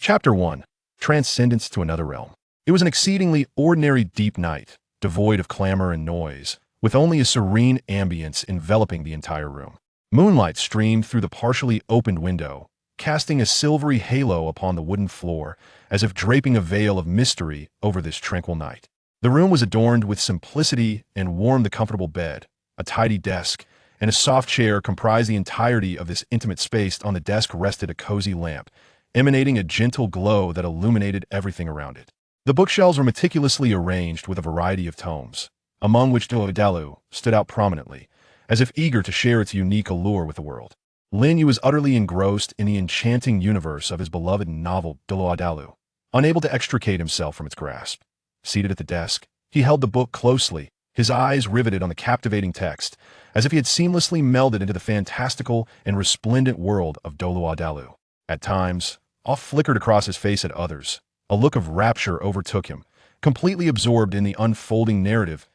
Chapter 1. Transcendence to Another Realm. It was an exceedingly ordinary deep night, devoid of clamor and noise, with only a serene ambience enveloping the entire room. Moonlight streamed through the partially opened window, casting a silvery halo upon the wooden floor, as if draping a veil of mystery over this tranquil night. The room was adorned with simplicity and warmed. The comfortable bed, a tidy desk, and a soft chair comprised the entirety of this intimate space. On the desk rested a cozy lamp, emanating a gentle glow that illuminated everything around it. The bookshelves were meticulously arranged with a variety of tomes, among which Douluo stood out prominently, as if eager to share its unique allure with the world. Lin Yu was utterly engrossed in the enchanting universe of his beloved novel Douluo, unable to extricate himself from its grasp. Seated at the desk, he held the book closely, his eyes riveted on the captivating text, as if he had seamlessly melded into the fantastical and resplendent world of Douluo. At times, awe flickered across his face. At others, a look of rapture overtook him, completely absorbed in the unfolding narrative.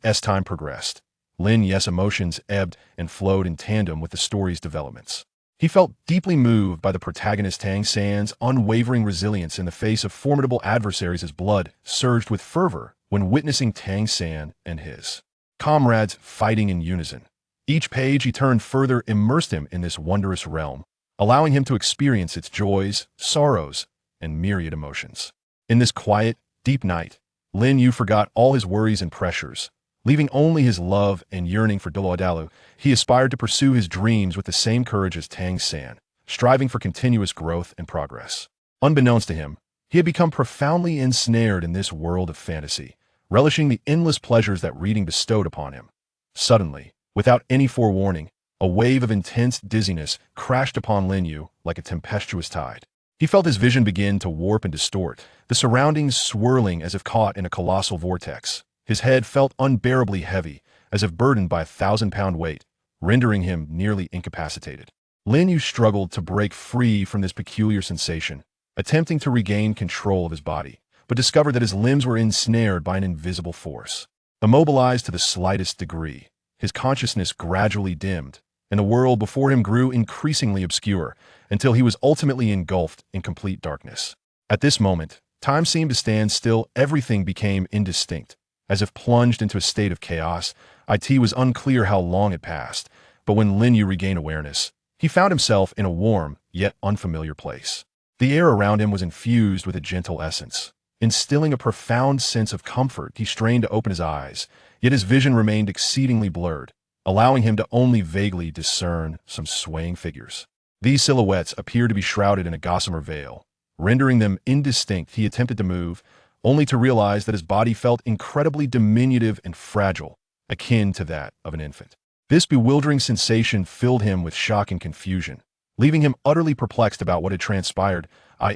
As time progressed, Lin Yu's emotions ebbed and flowed in tandem with the story's developments. He felt deeply moved by the protagonist Tang San's unwavering resilience in the face of formidable adversaries. His blood surged with fervor when witnessing Tang San and his comrades fighting in unison. Each page he turned further immersed him in this wondrous realm, allowing him to experience its joys, sorrows, and myriad emotions. In this quiet, deep night, Lin Yu forgot all his worries and pressures, leaving only his love and yearning for Douluo. He aspired to pursue his dreams with the same courage as Tang San, striving for continuous growth and progress. Unbeknownst to him, he had become profoundly ensnared in this world of fantasy, relishing the endless pleasures that reading bestowed upon him. Suddenly, without any forewarning, a wave of intense dizziness crashed upon Lin Yu like a tempestuous tide. He felt his vision begin to warp and distort, the surroundings swirling as if caught in a colossal vortex. His head felt unbearably heavy, as if burdened by a 1,000-pound weight, rendering him nearly incapacitated. Lin Yu struggled to break free from this peculiar sensation, attempting to regain control of his body, but discovered that his limbs were ensnared by an invisible force. Immobilized to the slightest degree, his consciousness gradually dimmed, and the world before him grew increasingly obscure until he was ultimately engulfed in complete darkness. At this moment, time seemed to stand still. Everything became indistinct, as if plunged into a state of chaos. It was unclear how long had passed, but when Lin Yu regained awareness, he found himself in a warm, yet unfamiliar place. The air around him was infused with a gentle essence, instilling a profound sense of comfort. He strained to open his eyes, yet his vision remained exceedingly blurred, allowing him to only vaguely discern some swaying figures. These silhouettes appeared to be shrouded in a gossamer veil, rendering them indistinct. He attempted to move, only to realize that his body felt incredibly diminutive and fragile, akin to that of an infant. This bewildering sensation filled him with shock and confusion, leaving him utterly perplexed about what had transpired.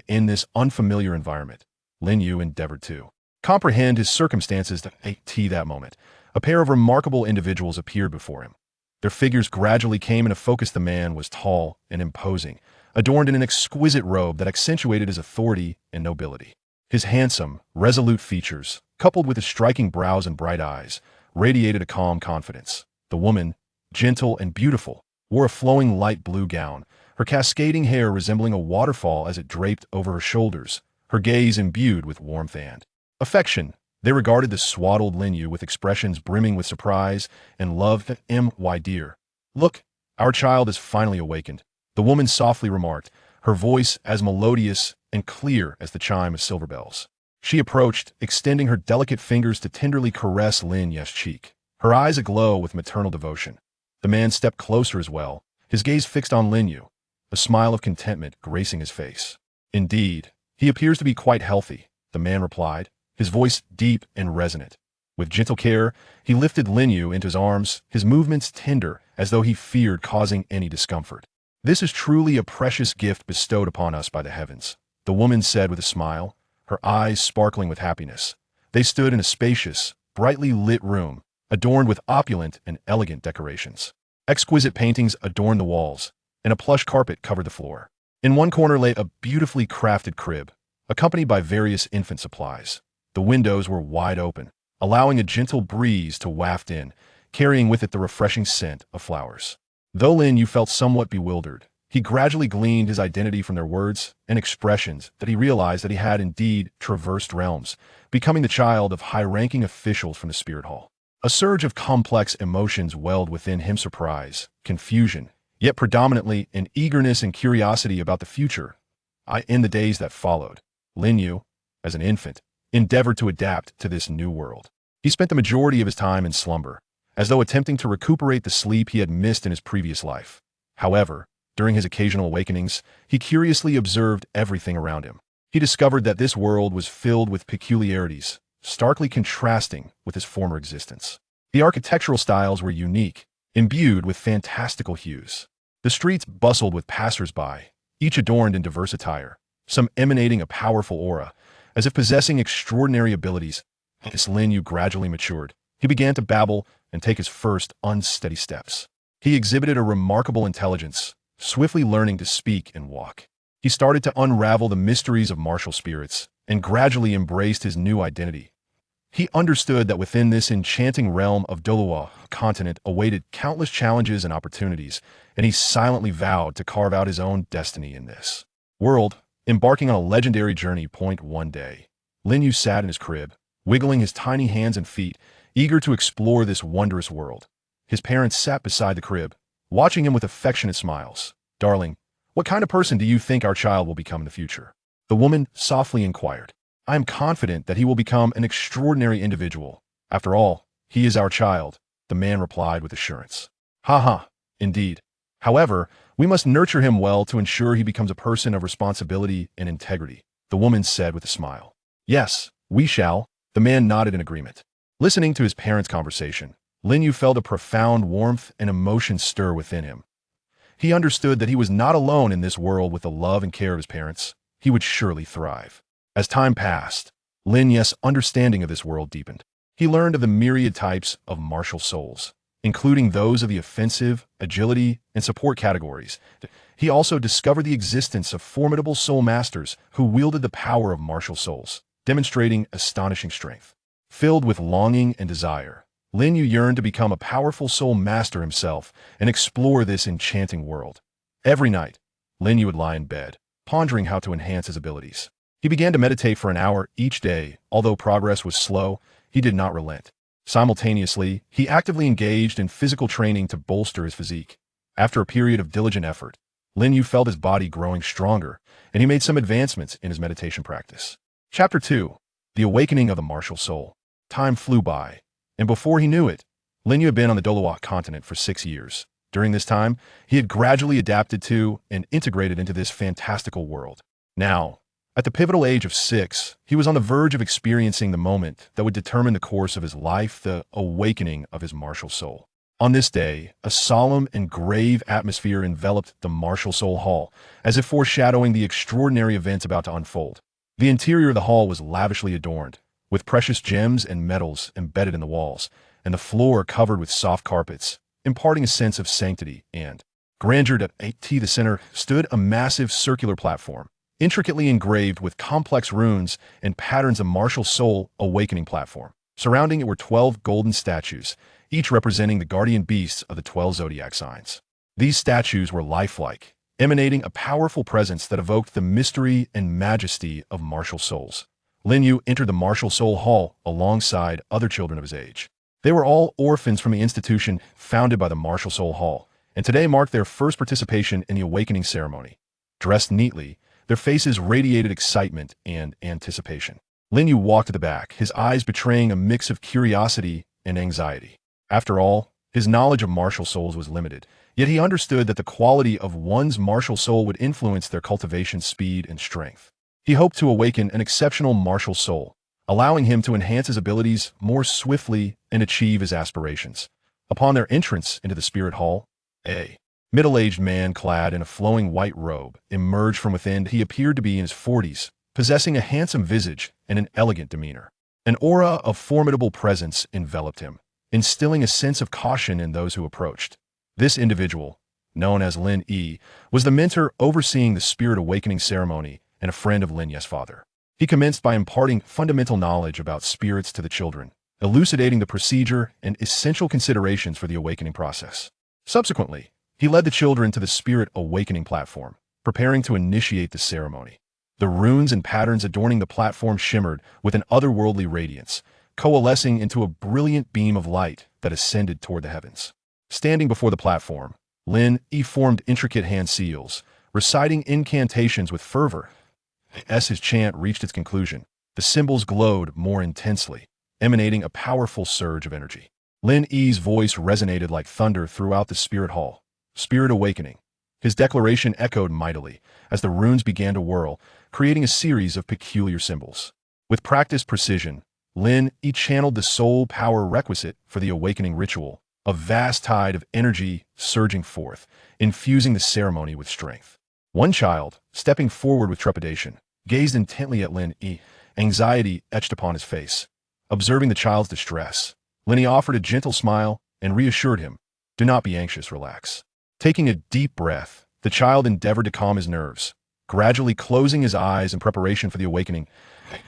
In this unfamiliar environment, Lin Yu endeavored to comprehend his circumstances. That moment, a pair of remarkable individuals appeared before him. Their figures gradually came into focus. The man was tall and imposing, adorned in an exquisite robe that accentuated his authority and nobility. His handsome, resolute features, coupled with his striking brows and bright eyes, radiated a calm confidence. The woman, gentle and beautiful, wore a flowing light blue gown, her cascading hair resembling a waterfall as it draped over her shoulders, her gaze imbued with warmth and affection. They regarded the swaddled Lin Yu with expressions brimming with surprise and love. My dear, look, our child is finally awakened, the woman softly remarked, her voice as melodious and clear as the chime of silver bells. She approached, extending her delicate fingers to tenderly caress Lin Yu's cheek, her eyes aglow with maternal devotion. The man stepped closer as well, his gaze fixed on Lin Yu, a smile of contentment gracing his face. Indeed, he appears to be quite healthy, the man replied, his voice deep and resonant. With gentle care, he lifted Lin Yu into his arms, his movements tender as though he feared causing any discomfort. This is truly a precious gift bestowed upon us by the heavens, the woman said with a smile, her eyes sparkling with happiness. They stood in a spacious, brightly lit room, adorned with opulent and elegant decorations. Exquisite paintings adorned the walls, and a plush carpet covered the floor. In one corner lay a beautifully crafted crib, accompanied by various infant supplies. The windows were wide open, allowing a gentle breeze to waft in, carrying with it the refreshing scent of flowers. Though Lin Yu felt somewhat bewildered, He gradually gleaned his identity from their words and expressions that he realized that he had indeed traversed realms, becoming the child of high-ranking officials from the spirit hall. A surge of complex emotions welled within him: surprise, confusion, yet predominantly an eagerness and curiosity about the future. In the days that followed, Lin Yu, as an infant, endeavored to adapt to this new world. He spent the majority of his time in slumber, as though attempting to recuperate the sleep he had missed in his previous life. However, during his occasional awakenings, he curiously observed everything around him. He discovered that this world was filled with peculiarities, starkly contrasting with his former existence. The architectural styles were unique, imbued with fantastical hues. The streets bustled with passers-by, each adorned in diverse attire, some emanating a powerful aura, as if possessing extraordinary abilities. As Lin Yu gradually matured, he began to babble and take his first unsteady steps. He exhibited a remarkable intelligence, swiftly learning to speak and walk. He started to unravel the mysteries of martial spirits and gradually embraced his new identity. He understood that within this enchanting realm of Douluo continent awaited countless challenges and opportunities, and he silently vowed to carve out his own destiny in this world, embarking on a legendary journey. One day, Lin Yu sat in his crib, wiggling his tiny hands and feet, eager to explore this wondrous world. His parents sat beside the crib, watching him with affectionate smiles. "Darling, what kind of person do you think our child will become in the future?" The woman softly inquired. "I am confident that he will become an extraordinary individual. After all, he is our child," the man replied with assurance. "Ha ha, indeed. However, we must nurture him well to ensure he becomes a person of responsibility and integrity," the woman said with a smile. "Yes, we shall," the man nodded in agreement. Listening to his parents' conversation, Lin Yu felt a profound warmth and emotion stir within him. He understood that he was not alone in this world. With the love and care of his parents, he would surely thrive. As time passed, Lin Yu's understanding of this world deepened. He learned of the myriad types of martial souls, including those of the offensive, agility, and support categories. He also discovered the existence of formidable soul masters who wielded the power of martial souls, demonstrating astonishing strength. Filled with longing and desire, Lin Yu yearned to become a powerful soul master himself and explore this enchanting world. Every night, Lin Yu would lie in bed, pondering how to enhance his abilities. He began to meditate for an hour each day. Although progress was slow, he did not relent. Simultaneously, he actively engaged in physical training to bolster his physique. After a period of diligent effort, Lin Yu felt his body growing stronger, and he made some advancements in his meditation practice. Chapter 2. The Awakening of the Martial Soul. Time flew by, and before he knew it, Lin Yu had been on the Douluo continent for 6 years. During this time, he had gradually adapted to and integrated into this fantastical world. Now, at the pivotal age of 6, he was on the verge of experiencing the moment that would determine the course of his life, the awakening of his martial soul. On this day, a solemn and grave atmosphere enveloped the Martial Soul Hall, as if foreshadowing the extraordinary events about to unfold. The interior of the hall was lavishly adorned, with precious gems and metals embedded in the walls, and the floor covered with soft carpets, imparting a sense of sanctity and grandeur. At the center stood a massive circular platform, intricately engraved with complex runes and patterns of martial soul awakening platform. Surrounding it were 12 golden statues, each representing the guardian beasts of the 12 zodiac signs. These statues were lifelike, emanating a powerful presence that evoked the mystery and majesty of martial souls. Lin Yu entered the Martial Soul Hall alongside other children of his age. They were all orphans from the institution founded by the Martial Soul Hall, and today marked their first participation in the awakening ceremony. Dressed neatly, their faces radiated excitement and anticipation. Lin Yu walked to the back, his eyes betraying a mix of curiosity and anxiety. After all, his knowledge of martial souls was limited, yet he understood that the quality of one's martial soul would influence their cultivation speed and strength. He hoped to awaken an exceptional martial soul, allowing him to enhance his abilities more swiftly and achieve his aspirations. Upon their entrance into the spirit hall, a middle-aged man clad in a flowing white robe emerged from within. He appeared to be in his 40s, possessing a handsome visage and an elegant demeanor. An aura of formidable presence enveloped him, instilling a sense of caution in those who approached. This individual, known as Lin Yi, was the mentor overseeing the spirit awakening ceremony and a friend of Lin Yu's father. He commenced by imparting fundamental knowledge about spirits to the children, elucidating the procedure and essential considerations for the awakening process. Subsequently, He led the children to the Spirit Awakening platform, preparing to initiate the ceremony. The runes and patterns adorning the platform shimmered with an otherworldly radiance, coalescing into a brilliant beam of light that ascended toward the heavens. Standing before the platform, Lin Yi formed intricate hand seals, reciting incantations with fervor. As his chant reached its conclusion, the symbols glowed more intensely, emanating a powerful surge of energy. Lin Yi's voice resonated like thunder throughout the spirit hall. Spirit awakening. His declaration echoed mightily as the runes began to whirl, creating a series of peculiar symbols. With practiced precision, Lin Yi channeled the soul power requisite for the awakening ritual, a vast tide of energy surging forth, infusing the ceremony with strength. One child, stepping forward with trepidation, gazed intently at Lin Yi, anxiety etched upon his face. Observing the child's distress, Lin Yi offered a gentle smile and reassured him, "Do not be anxious, relax." Taking a deep breath, the child endeavored to calm his nerves, gradually closing his eyes in preparation for the awakening.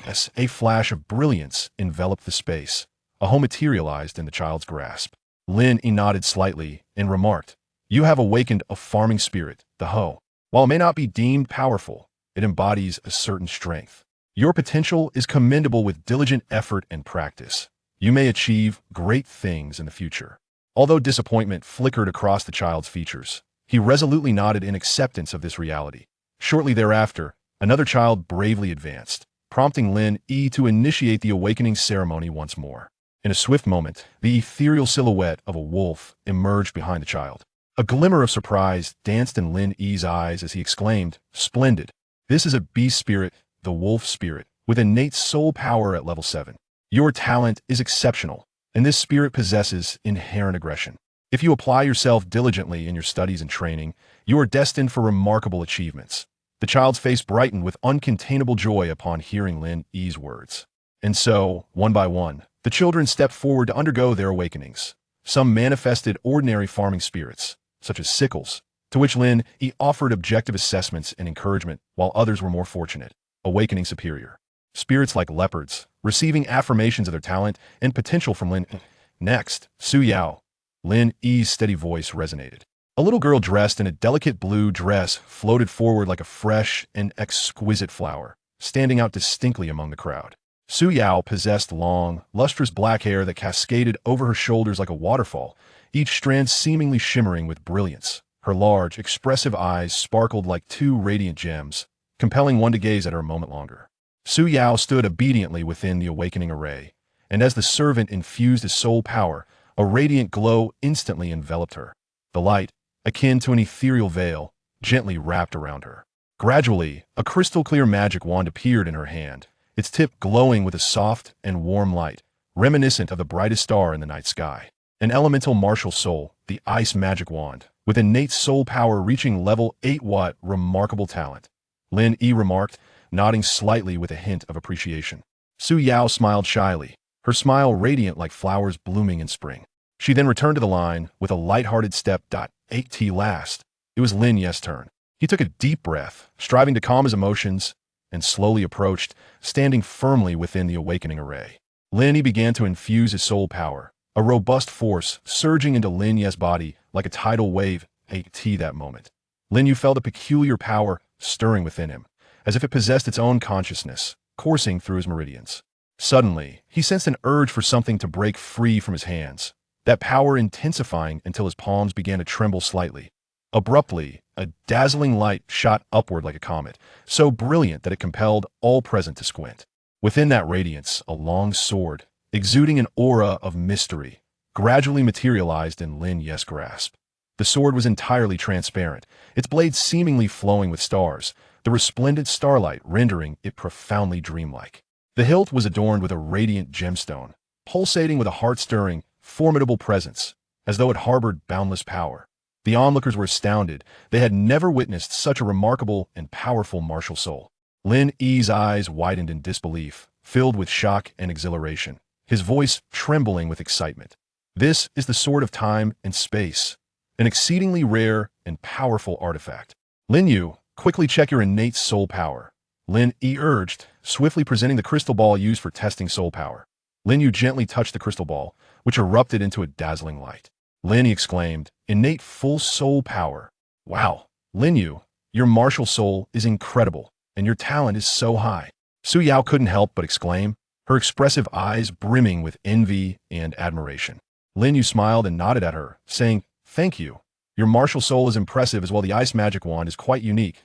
As a flash of brilliance enveloped the space, a hoe materialized in the child's grasp. Lin Yi nodded slightly and remarked, "You have awakened a farming spirit, the hoe. While it may not be deemed powerful, it embodies a certain strength. Your potential is commendable with diligent effort and practice. You may achieve great things in the future." Although disappointment flickered across the child's features, he resolutely nodded in acceptance of this reality. Shortly thereafter, another child bravely advanced, prompting Lin Yi to initiate the awakening ceremony once more. In a swift moment, the ethereal silhouette of a wolf emerged behind the child. A glimmer of surprise danced in Lin Yi's eyes as he exclaimed, "Splendid! This is a beast spirit, the wolf spirit, with innate soul power at level 7. Your talent is exceptional, and this spirit possesses inherent aggression. If you apply yourself diligently in your studies and training, you are destined for remarkable achievements." The child's face brightened with uncontainable joy upon hearing Lin Yi's words. And so, one by one, the children stepped forward to undergo their awakenings. Some manifested ordinary farming spirits, such as sickles, to which Lin Yi offered objective assessments and encouragement, while others were more fortunate, awakening superior. Spirits like leopards, receiving affirmations of their talent and potential from Lin Yi. Next, Su Yao. Lin Yi's steady voice resonated. A little girl dressed in a delicate blue dress floated forward like a fresh and exquisite flower, standing out distinctly among the crowd. Su Yao possessed long, lustrous black hair that cascaded over her shoulders like a waterfall, each strand seemingly shimmering with brilliance. Her large, expressive eyes sparkled like two radiant gems, compelling one to gaze at her a moment longer. Su Yao stood obediently within the awakening array, and as the servant infused his soul power, a radiant glow instantly enveloped her. The light, akin to an ethereal veil, gently wrapped around her. Gradually, a crystal-clear magic wand appeared in her hand, its tip glowing with a soft and warm light, reminiscent of the brightest star in the night sky. An elemental martial soul, the ice magic wand, with innate soul power reaching level 8 remarkable talent. Lin Yi remarked, nodding slightly with a hint of appreciation. Su Yao smiled shyly, her smile radiant like flowers blooming in spring. She then returned to the line with a light-hearted step. 8T last. It was Lin Yi's turn. He took a deep breath, striving to calm his emotions, and slowly approached, standing firmly within the awakening array. Lin Yi began to infuse his soul power, a robust force surging into Lin Yi's body like a tidal wave. 8T that moment. Lin Yi felt a peculiar power stirring within him, as if it possessed its own consciousness, coursing through his meridians. Suddenly, he sensed an urge for something to break free from his hands, that power intensifying until his palms began to tremble slightly. Abruptly, a dazzling light shot upward like a comet, so brilliant that it compelled all present to squint. Within that radiance, a long sword, exuding an aura of mystery, gradually materialized in Lin Yi's grasp. The sword was entirely transparent, its blade seemingly flowing with stars, the resplendent starlight rendering it profoundly dreamlike. The hilt was adorned with a radiant gemstone, pulsating with a heart-stirring, formidable presence, as though it harbored boundless power. The onlookers were astounded. They had never witnessed such a remarkable and powerful martial soul. Lin Yi's eyes widened in disbelief, filled with shock and exhilaration, his voice trembling with excitement. "This is the Sword of Time and Space, an exceedingly rare and powerful artifact. Lin Yu, quickly check your innate soul power," Lin Yi urged, swiftly presenting the crystal ball used for testing soul power. Lin Yu gently touched the crystal ball, which erupted into a dazzling light. Lin Yi exclaimed, innate full soul power. Wow, Lin Yu, your martial soul is incredible, and your talent is so high. Su Yao couldn't help but exclaim, her expressive eyes brimming with envy and admiration. Lin Yu smiled and nodded at her, saying, "Thank you. Your martial soul is impressive as well. The ice magic wand is quite unique."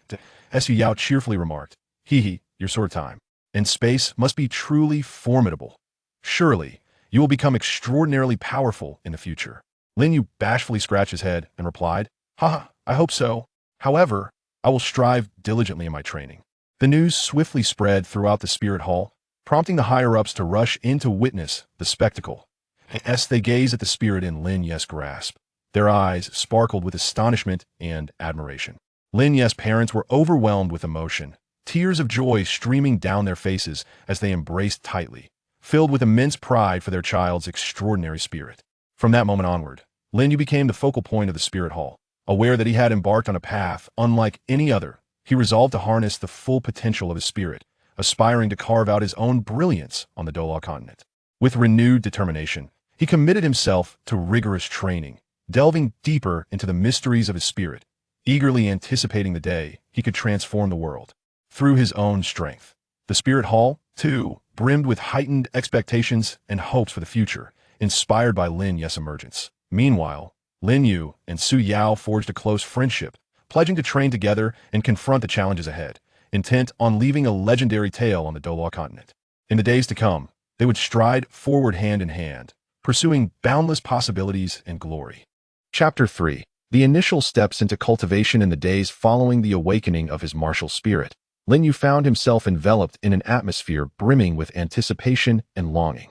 Su Yao cheerfully remarked, "Hee hee, your sword time. And space must be truly formidable. Surely, you will become extraordinarily powerful in the future." Lin Yu bashfully scratched his head and replied, "Haha, I hope so. However, I will strive diligently in my training." The news swiftly spread throughout the spirit hall, prompting the higher-ups to rush in to witness the spectacle. As they gazed at the spirit in Lin Ye's grasp, their eyes sparkled with astonishment and admiration. Lin Ye's parents were overwhelmed with emotion, tears of joy streaming down their faces as they embraced tightly, filled with immense pride for their child's extraordinary spirit. From that moment onward, Lin Yu became the focal point of the spirit hall. Aware that he had embarked on a path unlike any other, he resolved to harness the full potential of his spirit, aspiring to carve out his own brilliance on the Douluo continent. With renewed determination, he committed himself to rigorous training, delving deeper into the mysteries of his spirit, eagerly anticipating the day he could transform the world. Through his own strength, the spirit hall, too, brimmed with heightened expectations and hopes for the future, inspired by Lin Ye's emergence. Meanwhile, Lin Yu and Su Yao forged a close friendship, pledging to train together and confront the challenges ahead, intent on leaving a legendary tale on the Douluo continent. In the days to come, they would stride forward hand in hand, pursuing boundless possibilities and glory. Chapter 3. The initial steps into cultivation. In the days following the awakening of his martial spirit, Lin Yu found himself enveloped in an atmosphere brimming with anticipation and longing.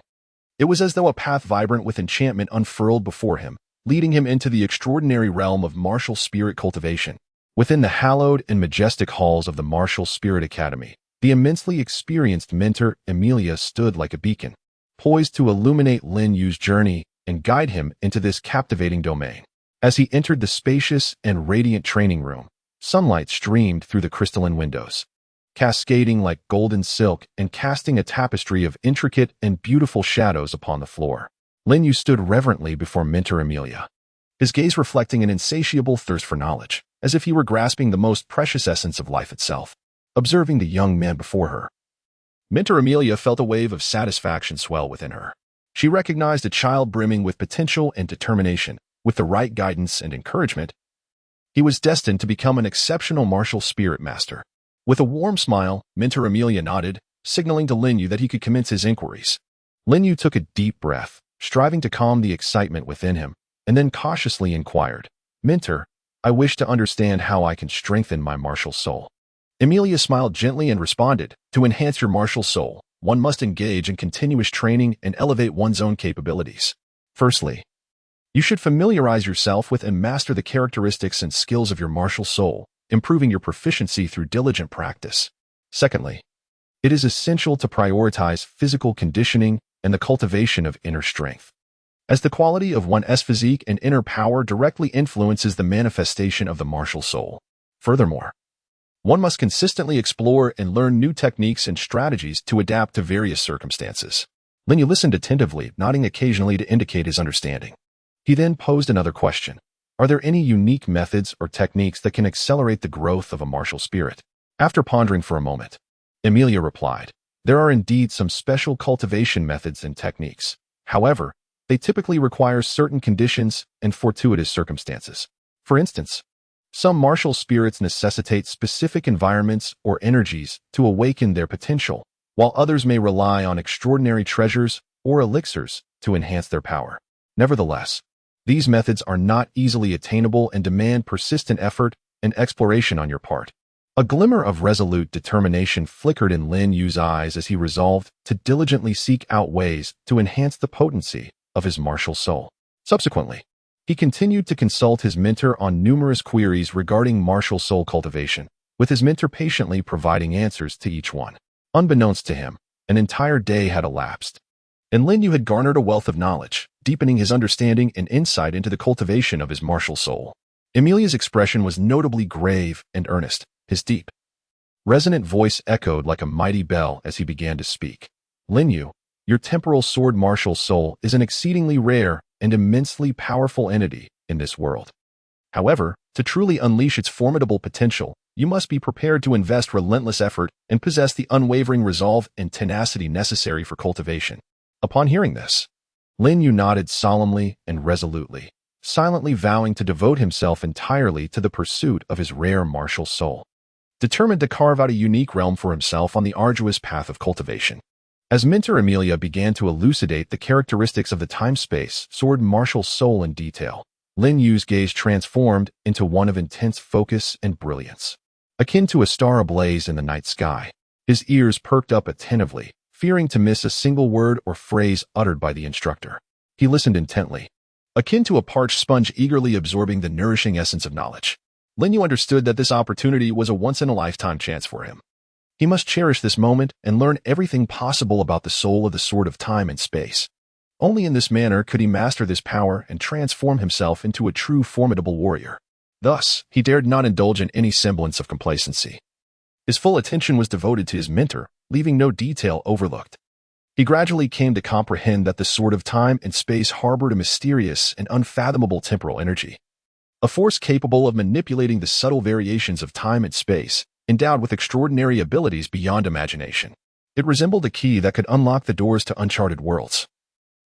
It was as though a path vibrant with enchantment unfurled before him, leading him into the extraordinary realm of martial spirit cultivation. Within the hallowed and majestic halls of the Martial Spirit Academy, the immensely experienced mentor Emilia stood like a beacon, poised to illuminate Lin Yu's journey and guide him into this captivating domain. As he entered the spacious and radiant training room, sunlight streamed through the crystalline windows, cascading like golden silk and casting a tapestry of intricate and beautiful shadows upon the floor. Lin Yu stood reverently before Mentor Emilia, his gaze reflecting an insatiable thirst for knowledge, as if he were grasping the most precious essence of life itself. Observing the young man before her, Mentor Emilia felt a wave of satisfaction swell within her. She recognized a child brimming with potential and determination. With the right guidance and encouragement, he was destined to become an exceptional martial spirit master. With a warm smile, Mentor Emilia nodded, signaling to Lin Yu that he could commence his inquiries. Lin Yu took a deep breath, striving to calm the excitement within him, and then cautiously inquired, "Mentor, I wish to understand how I can strengthen my martial soul." Emilia smiled gently and responded, "To enhance your martial soul, one must engage in continuous training and elevate one's own capabilities. Firstly, you should familiarize yourself with and master the characteristics and skills of your martial soul, improving your proficiency through diligent practice. Secondly, it is essential to prioritize physical conditioning and the cultivation of inner strength, as the quality of one's physique and inner power directly influences the manifestation of the martial soul. Furthermore, one must consistently explore and learn new techniques and strategies to adapt to various circumstances." Lin Yu listened attentively, nodding occasionally to indicate his understanding. He then posed another question. "Are there any unique methods or techniques that can accelerate the growth of a martial spirit?" After pondering for a moment, Emilia replied, "There are indeed some special cultivation methods and techniques. However, they typically require certain conditions and fortuitous circumstances. For instance, some martial spirits necessitate specific environments or energies to awaken their potential, while others may rely on extraordinary treasures or elixirs to enhance their power. Nevertheless, these methods are not easily attainable and demand persistent effort and exploration on your part." A glimmer of resolute determination flickered in Lin Yu's eyes as he resolved to diligently seek out ways to enhance the potency of his martial soul. Subsequently, he continued to consult his mentor on numerous queries regarding martial soul cultivation, with his mentor patiently providing answers to each one. Unbeknownst to him, an entire day had elapsed, and Lin Yu had garnered a wealth of knowledge, deepening his understanding and insight into the cultivation of his martial soul. Emilia's expression was notably grave and earnest. His deep, resonant voice echoed like a mighty bell as he began to speak. "Lin Yu, your temporal sword martial soul is an exceedingly rare and immensely powerful entity in this world. However, to truly unleash its formidable potential, you must be prepared to invest relentless effort and possess the unwavering resolve and tenacity necessary for cultivation. Upon hearing this, Lin Yu nodded solemnly and resolutely, silently vowing to devote himself entirely to the pursuit of his rare martial soul, determined to carve out a unique realm for himself on the arduous path of cultivation. As Mentor Amelia began to elucidate the characteristics of the time-space sword martial soul in detail, Lin Yu's gaze transformed into one of intense focus and brilliance. Akin to a star ablaze in the night sky, his ears perked up attentively, fearing to miss a single word or phrase uttered by the instructor. He listened intently, akin to a parched sponge eagerly absorbing the nourishing essence of knowledge. Lin Yu understood that this opportunity was a once-in-a-lifetime chance for him. He must cherish this moment and learn everything possible about the soul of the Sword of Time and Space. Only in this manner could he master this power and transform himself into a true formidable warrior. Thus, he dared not indulge in any semblance of complacency. His full attention was devoted to his mentor, leaving no detail overlooked. He gradually came to comprehend that the Sword of Time and Space harbored a mysterious and unfathomable temporal energy, a force capable of manipulating the subtle variations of time and space, endowed with extraordinary abilities beyond imagination. It resembled a key that could unlock the doors to uncharted worlds,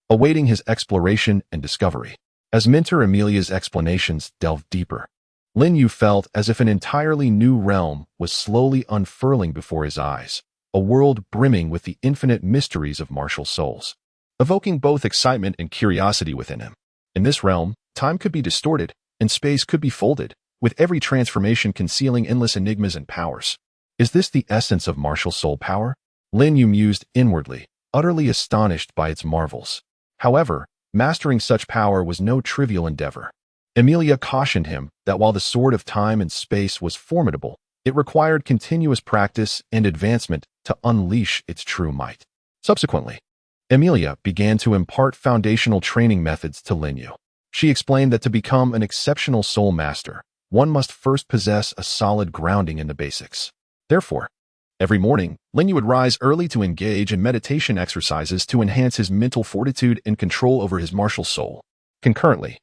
awaiting his exploration and discovery. As Mentor Amelia's explanations delved deeper, Lin Yu felt as if an entirely new realm was slowly unfurling before his eyes, a world brimming with the infinite mysteries of martial souls, evoking both excitement and curiosity within him. In this realm, time could be distorted, and space could be folded, with every transformation concealing endless enigmas and powers. Is this the essence of martial soul power? Lin Yu mused inwardly, utterly astonished by its marvels. However, mastering such power was no trivial endeavor. Amelia cautioned him that while the Sword of Time and Space was formidable, it required continuous practice and advancement to unleash its true might. Subsequently, Amelia began to impart foundational training methods to Lin Yu. She explained that to become an exceptional soul master, one must first possess a solid grounding in the basics. Therefore, every morning, Lin Yu would rise early to engage in meditation exercises to enhance his mental fortitude and control over his martial soul. Concurrently,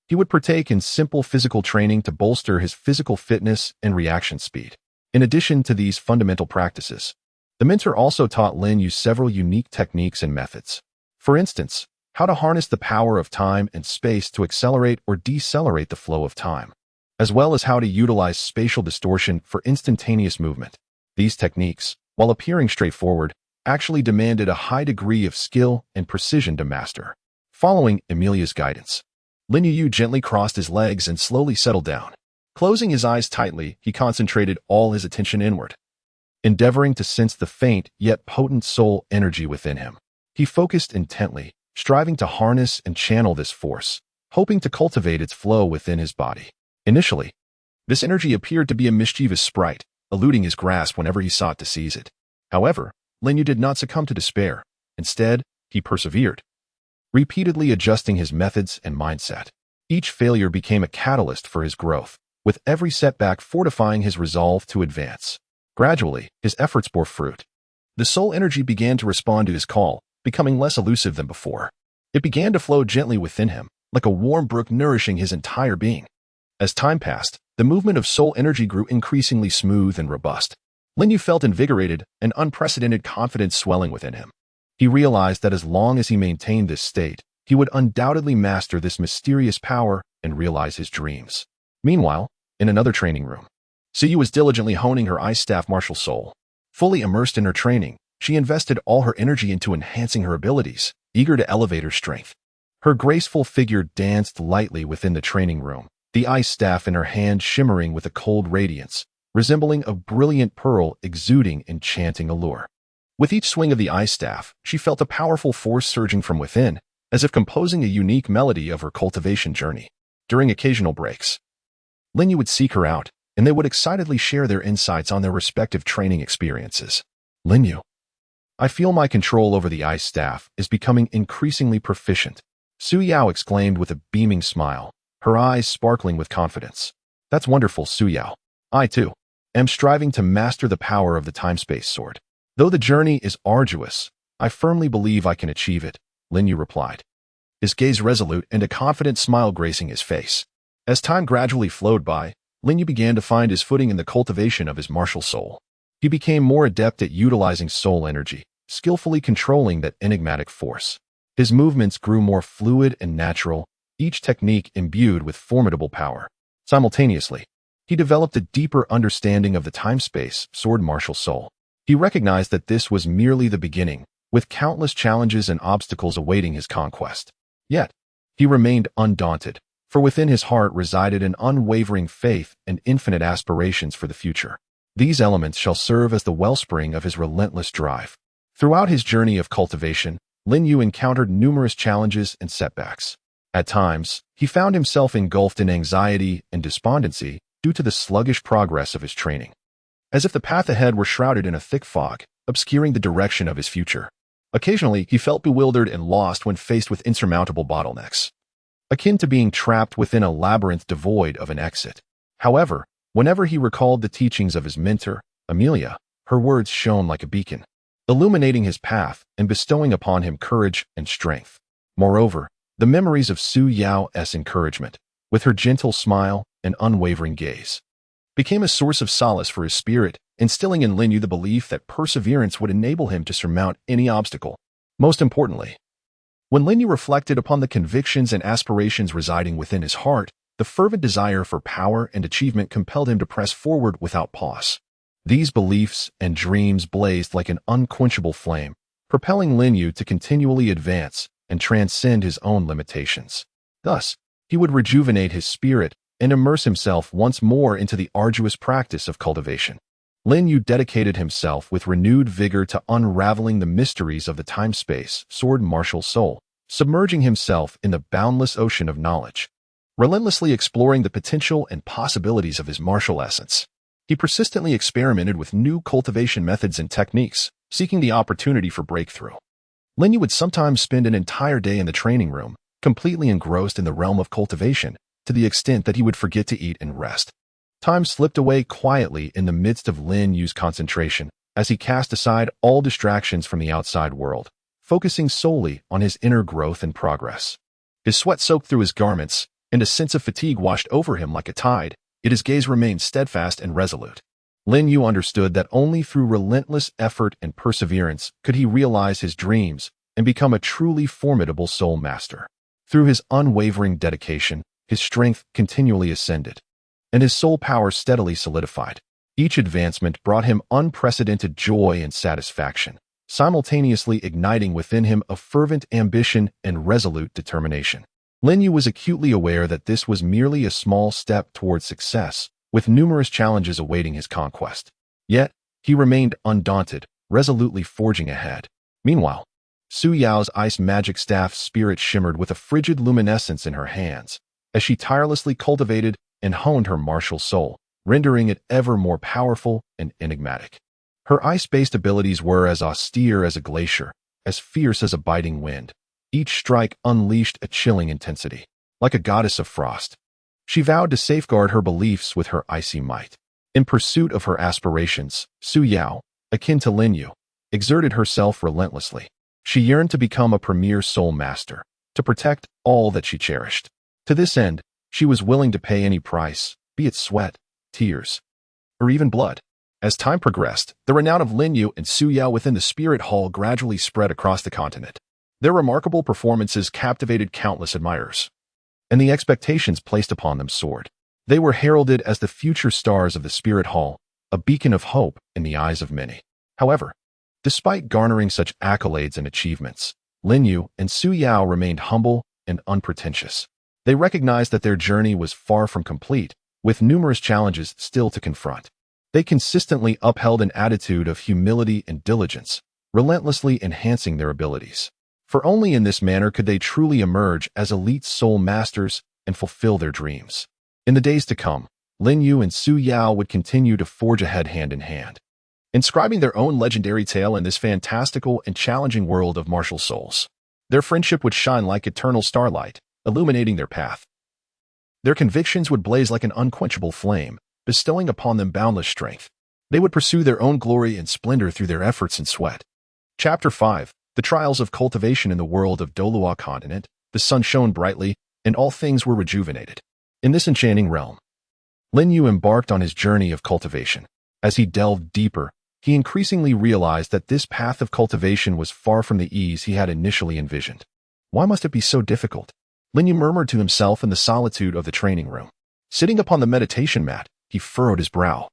he would partake in simple physical training to bolster his physical fitness and reaction speed. In addition to these fundamental practices, the mentor also taught Lin Yu several unique techniques and methods. For instance, how to harness the power of time and space to accelerate or decelerate the flow of time, as well as how to utilize spatial distortion for instantaneous movement. These techniques, while appearing straightforward, actually demanded a high degree of skill and precision to master. Following Amelia's guidance, Lin Yu gently crossed his legs and slowly settled down. Closing his eyes tightly, he concentrated all his attention inward, endeavoring to sense the faint yet potent soul energy within him. He focused intently, striving to harness and channel this force, hoping to cultivate its flow within his body. Initially, this energy appeared to be a mischievous sprite, eluding his grasp whenever he sought to seize it. However, Lin Yu did not succumb to despair. Instead, he persevered, repeatedly adjusting his methods and mindset. Each failure became a catalyst for his growth, with every setback fortifying his resolve to advance. Gradually, his efforts bore fruit. The soul energy began to respond to his call, becoming less elusive than before. It began to flow gently within him, like a warm brook nourishing his entire being. As time passed, the movement of soul energy grew increasingly smooth and robust. Lin Yu felt invigorated, an unprecedented confidence swelling within him. He realized that as long as he maintained this state, he would undoubtedly master this mysterious power and realize his dreams. Meanwhile, in another training room, Suyu was diligently honing her ice staff martial soul. Fully immersed in her training, she invested all her energy into enhancing her abilities, eager to elevate her strength. Her graceful figure danced lightly within the training room, the ice staff in her hand shimmering with a cold radiance, resembling a brilliant pearl exuding enchanting allure. With each swing of the ice staff, she felt a powerful force surging from within, as if composing a unique melody of her cultivation journey. During occasional breaks, Lin Yu would seek her out, and they would excitedly share their insights on their respective training experiences. Lin Yu, I feel my control over the ice staff is becoming increasingly proficient, Su Yao exclaimed with a beaming smile, her eyes sparkling with confidence. That's wonderful, Su Yao. I, too, am striving to master the power of the time-space sword. Though the journey is arduous, I firmly believe I can achieve it, Lin Yu replied, his gaze resolute and a confident smile gracing his face. As time gradually flowed by, Lin Yu began to find his footing in the cultivation of his martial soul. He became more adept at utilizing soul energy, skillfully controlling that enigmatic force. His movements grew more fluid and natural, each technique imbued with formidable power. Simultaneously, he developed a deeper understanding of the time-space sword martial soul. He recognized that this was merely the beginning, with countless challenges and obstacles awaiting his conquest. Yet, he remained undaunted, for within his heart resided an unwavering faith and infinite aspirations for the future. These elements shall serve as the wellspring of his relentless drive. Throughout his journey of cultivation, Lin Yu encountered numerous challenges and setbacks. At times, he found himself engulfed in anxiety and despondency due to the sluggish progress of his training. As if the path ahead were shrouded in a thick fog, obscuring the direction of his future. Occasionally, he felt bewildered and lost when faced with insurmountable bottlenecks, akin to being trapped within a labyrinth devoid of an exit. However, whenever he recalled the teachings of his mentor, Amelia, her words shone like a beacon, illuminating his path and bestowing upon him courage and strength. Moreover, the memories of Su Yao's encouragement, with her gentle smile and unwavering gaze, became a source of solace for his spirit, instilling in Lin Yu the belief that perseverance would enable him to surmount any obstacle. Most importantly, when Lin Yu reflected upon the convictions and aspirations residing within his heart, the fervent desire for power and achievement compelled him to press forward without pause. These beliefs and dreams blazed like an unquenchable flame, propelling Lin Yu to continually advance and transcend his own limitations. Thus, he would rejuvenate his spirit and immerse himself once more into the arduous practice of cultivation. Lin Yu dedicated himself with renewed vigor to unraveling the mysteries of the time-space sword martial soul, submerging himself in the boundless ocean of knowledge, relentlessly exploring the potential and possibilities of his martial essence. He persistently experimented with new cultivation methods and techniques, seeking the opportunity for breakthrough. Lin Yu would sometimes spend an entire day in the training room, completely engrossed in the realm of cultivation, to the extent that he would forget to eat and rest. Time slipped away quietly in the midst of Lin Yu's concentration, as he cast aside all distractions from the outside world, focusing solely on his inner growth and progress. His sweat soaked through his garments, and a sense of fatigue washed over him like a tide, yet his gaze remained steadfast and resolute. Lin Yu understood that only through relentless effort and perseverance could he realize his dreams and become a truly formidable soul master. Through his unwavering dedication, his strength continually ascended, and his soul power steadily solidified. Each advancement brought him unprecedented joy and satisfaction, simultaneously igniting within him a fervent ambition and resolute determination. Lin Yu was acutely aware that this was merely a small step towards success, with numerous challenges awaiting his conquest. Yet, he remained undaunted, resolutely forging ahead. Meanwhile, Su Yao's ice magic staff spirit shimmered with a frigid luminescence in her hands, as she tirelessly cultivated and honed her martial soul, rendering it ever more powerful and enigmatic. Her ice-based abilities were as austere as a glacier, as fierce as a biting wind. Each strike unleashed a chilling intensity. Like a goddess of frost, she vowed to safeguard her beliefs with her icy might. In pursuit of her aspirations, Su Yao, akin to Lin Yu, exerted herself relentlessly. She yearned to become a premier soul master, to protect all that she cherished. To this end, she was willing to pay any price, be it sweat, tears, or even blood. As time progressed, the renown of Lin Yu and Su Yao within the Spirit Hall gradually spread across the continent. Their remarkable performances captivated countless admirers, and the expectations placed upon them soared. They were heralded as the future stars of the Spirit Hall, a beacon of hope in the eyes of many. However, despite garnering such accolades and achievements, Lin Yu and Su Yao remained humble and unpretentious. They recognized that their journey was far from complete, with numerous challenges still to confront. They consistently upheld an attitude of humility and diligence, relentlessly enhancing their abilities. For only in this manner could they truly emerge as elite soul masters and fulfill their dreams. In the days to come, Lin Yu and Su Yao would continue to forge ahead hand in hand, inscribing their own legendary tale in this fantastical and challenging world of martial souls. Their friendship would shine like eternal starlight, illuminating their path. Their convictions would blaze like an unquenchable flame, bestowing upon them boundless strength. They would pursue their own glory and splendor through their efforts and sweat. Chapter 5. The Trials of Cultivation in the World of Douluo Continent. The sun shone brightly, and all things were rejuvenated. In this enchanting realm, Lin Yu embarked on his journey of cultivation. As he delved deeper, he increasingly realized that this path of cultivation was far from the ease he had initially envisioned. Why must it be so difficult? Lin Yu murmured to himself in the solitude of the training room. Sitting upon the meditation mat, he furrowed his brow.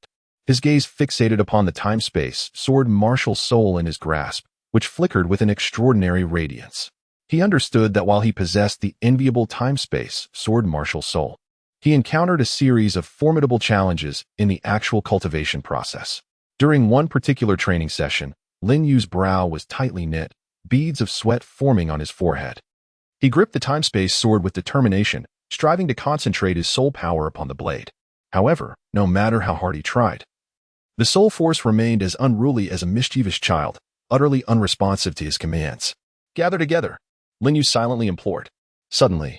His gaze fixated upon the time-space, sword martial soul in his grasp, which flickered with an extraordinary radiance. He understood that while he possessed the enviable time-space, sword martial soul, he encountered a series of formidable challenges in the actual cultivation process. During one particular training session, Lin Yu's brow was tightly knit, beads of sweat forming on his forehead. He gripped the time-space sword with determination, striving to concentrate his soul power upon the blade. However, no matter how hard he tried, the soul force remained as unruly as a mischievous child, utterly unresponsive to his commands. "Gather together," Lin Yu silently implored. Suddenly,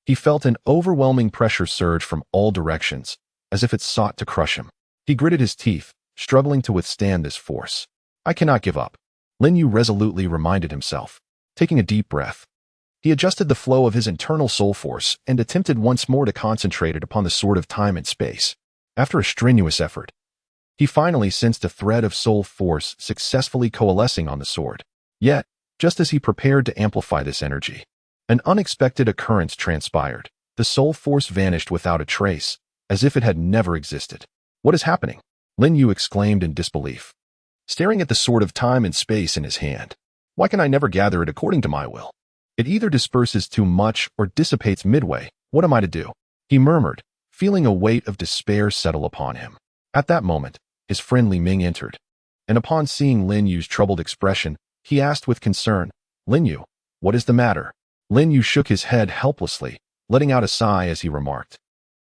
he felt an overwhelming pressure surge from all directions, as if it sought to crush him. He gritted his teeth, struggling to withstand this force. "I cannot give up," Lin Yu resolutely reminded himself. Taking a deep breath, he adjusted the flow of his internal soul force and attempted once more to concentrate it upon the sword of time and space. After a strenuous effort, he finally sensed a thread of soul force successfully coalescing on the sword. Yet, just as he prepared to amplify this energy, an unexpected occurrence transpired. The soul force vanished without a trace, as if it had never existed. "What is happening?" Lin Yu exclaimed in disbelief, staring at the sword of time and space in his hand. "Why can I never gather it according to my will? It either disperses too much or dissipates midway. What am I to do?" he murmured, feeling a weight of despair settle upon him. At that moment, his friend Li Ming entered, and upon seeing Lin Yu's troubled expression, he asked with concern, "Lin Yu, what is the matter?" Lin Yu shook his head helplessly, letting out a sigh as he remarked,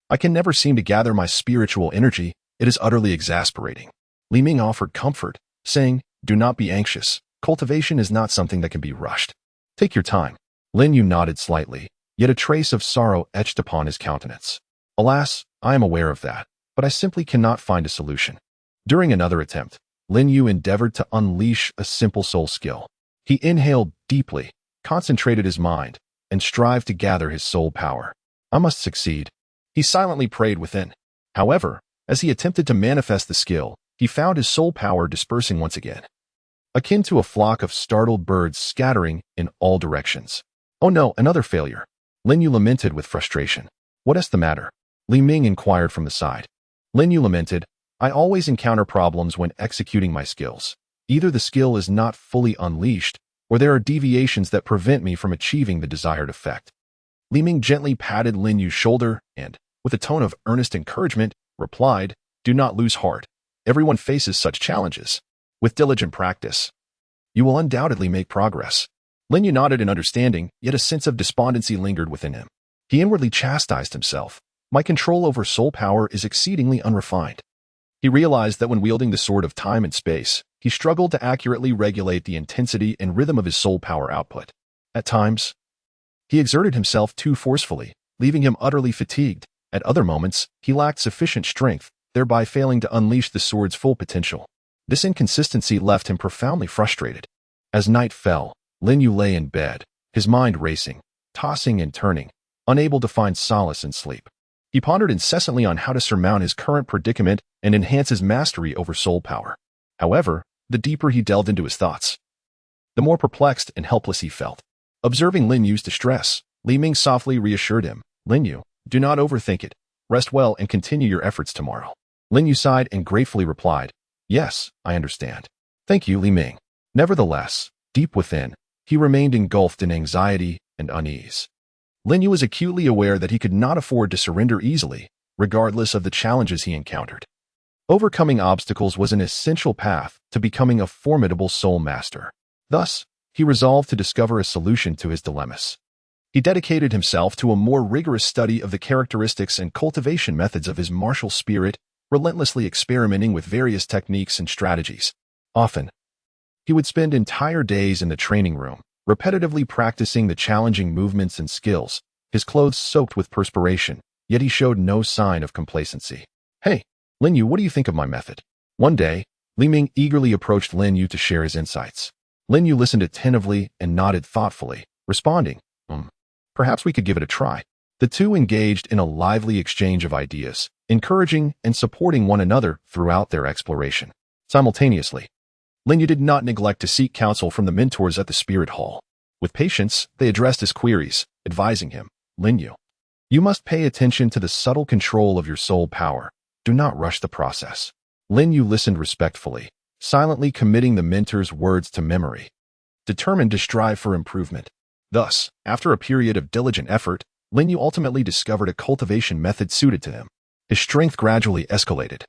"I can never seem to gather my spiritual energy. It is utterly exasperating." Li Ming offered comfort, saying, "Do not be anxious. Cultivation is not something that can be rushed. Take your time." Lin Yu nodded slightly, yet a trace of sorrow etched upon his countenance. "Alas, I am aware of that, but I simply cannot find a solution." During another attempt, Lin Yu endeavored to unleash a simple soul skill. He inhaled deeply, concentrated his mind, and strived to gather his soul power. "I must succeed," he silently prayed within. However, as he attempted to manifest the skill, he found his soul power dispersing once again, akin to a flock of startled birds scattering in all directions. "Oh no, another failure," Lin Yu lamented with frustration. "What is the matter?" Li Ming inquired from the side. Lin Yu lamented, "I always encounter problems when executing my skills. Either the skill is not fully unleashed, or there are deviations that prevent me from achieving the desired effect." Li Ming gently patted Lin Yu's shoulder and, with a tone of earnest encouragement, replied, "Do not lose heart. Everyone faces such challenges. With diligent practice, you will undoubtedly make progress." Lin Yu nodded in understanding, yet a sense of despondency lingered within him. He inwardly chastised himself. "My control over soul power is exceedingly unrefined." He realized that when wielding the sword of time and space, he struggled to accurately regulate the intensity and rhythm of his soul power output. At times, he exerted himself too forcefully, leaving him utterly fatigued. At other moments, he lacked sufficient strength, thereby failing to unleash the sword's full potential. This inconsistency left him profoundly frustrated. As night fell, Lin Yu lay in bed, his mind racing, tossing and turning, unable to find solace in sleep. He pondered incessantly on how to surmount his current predicament and enhance his mastery over soul power. However, the deeper he delved into his thoughts, the more perplexed and helpless he felt. Observing Lin Yu's distress, Li Ming softly reassured him, "Lin Yu, do not overthink it. Rest well and continue your efforts tomorrow." Lin Yu sighed and gratefully replied, "Yes, I understand. Thank you, Li Ming." Nevertheless, deep within, he remained engulfed in anxiety and unease. Lin Yu was acutely aware that he could not afford to surrender easily, regardless of the challenges he encountered. Overcoming obstacles was an essential path to becoming a formidable soul master. Thus, he resolved to discover a solution to his dilemmas. He dedicated himself to a more rigorous study of the characteristics and cultivation methods of his martial spirit, relentlessly experimenting with various techniques and strategies. Often, he would spend entire days in the training room, repetitively practicing the challenging movements and skills, his clothes soaked with perspiration, yet he showed no sign of complacency. "Hey, Lin Yu, what do you think of my method?" One day, Li Ming eagerly approached Lin Yu to share his insights. Lin Yu listened attentively and nodded thoughtfully, responding, Perhaps we could give it a try." The two engaged in a lively exchange of ideas, encouraging and supporting one another throughout their exploration. Simultaneously, Lin Yu did not neglect to seek counsel from the mentors at the Spirit Hall. With patience, they addressed his queries, advising him, Lin Yu, you must pay attention to the subtle control of your soul power. Do not rush the process. Lin Yu listened respectfully, silently committing the mentor's words to memory, determined to strive for improvement. Thus, after a period of diligent effort, Lin Yu ultimately discovered a cultivation method suited to him. His strength gradually escalated,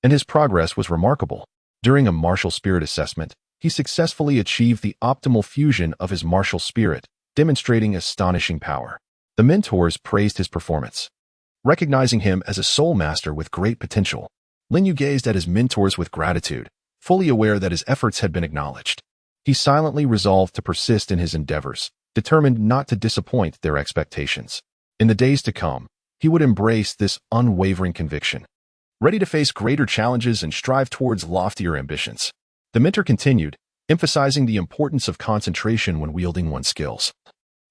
and his progress was remarkable. During a martial spirit assessment, he successfully achieved the optimal fusion of his martial spirit, demonstrating astonishing power. The mentors praised his performance, recognizing him as a soul master with great potential. Lin Yu gazed at his mentors with gratitude, fully aware that his efforts had been acknowledged. He silently resolved to persist in his endeavors, determined not to disappoint their expectations. In the days to come, he would embrace this unwavering conviction, ready to face greater challenges and strive towards loftier ambitions. The mentor continued, emphasizing the importance of concentration when wielding one's skills,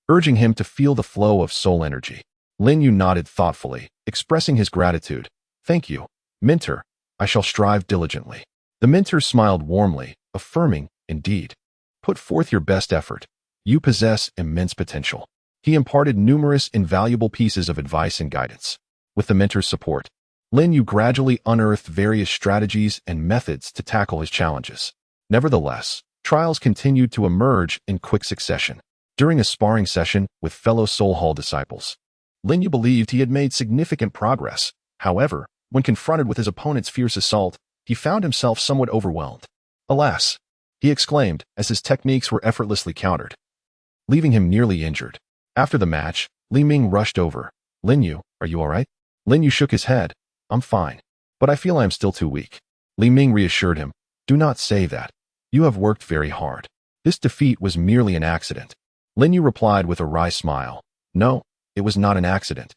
urging him to feel the flow of soul energy. Lin Yu nodded thoughtfully, expressing his gratitude. Thank you, mentor. I shall strive diligently. The mentor smiled warmly, affirming, indeed, put forth your best effort. You possess immense potential. He imparted numerous invaluable pieces of advice and guidance. With the mentor's support, Lin Yu gradually unearthed various strategies and methods to tackle his challenges. Nevertheless, trials continued to emerge in quick succession. During a sparring session with fellow Soul Hall disciples, Lin Yu believed he had made significant progress. However, when confronted with his opponent's fierce assault, he found himself somewhat overwhelmed. Alas, he exclaimed as his techniques were effortlessly countered, leaving him nearly injured. After the match, Li Ming rushed over. Lin Yu, are you all right? Lin Yu shook his head. I'm fine, but I feel I am still too weak. Li Ming reassured him. Do not say that. You have worked very hard. This defeat was merely an accident. Lin Yu replied with a wry smile. No, it was not an accident.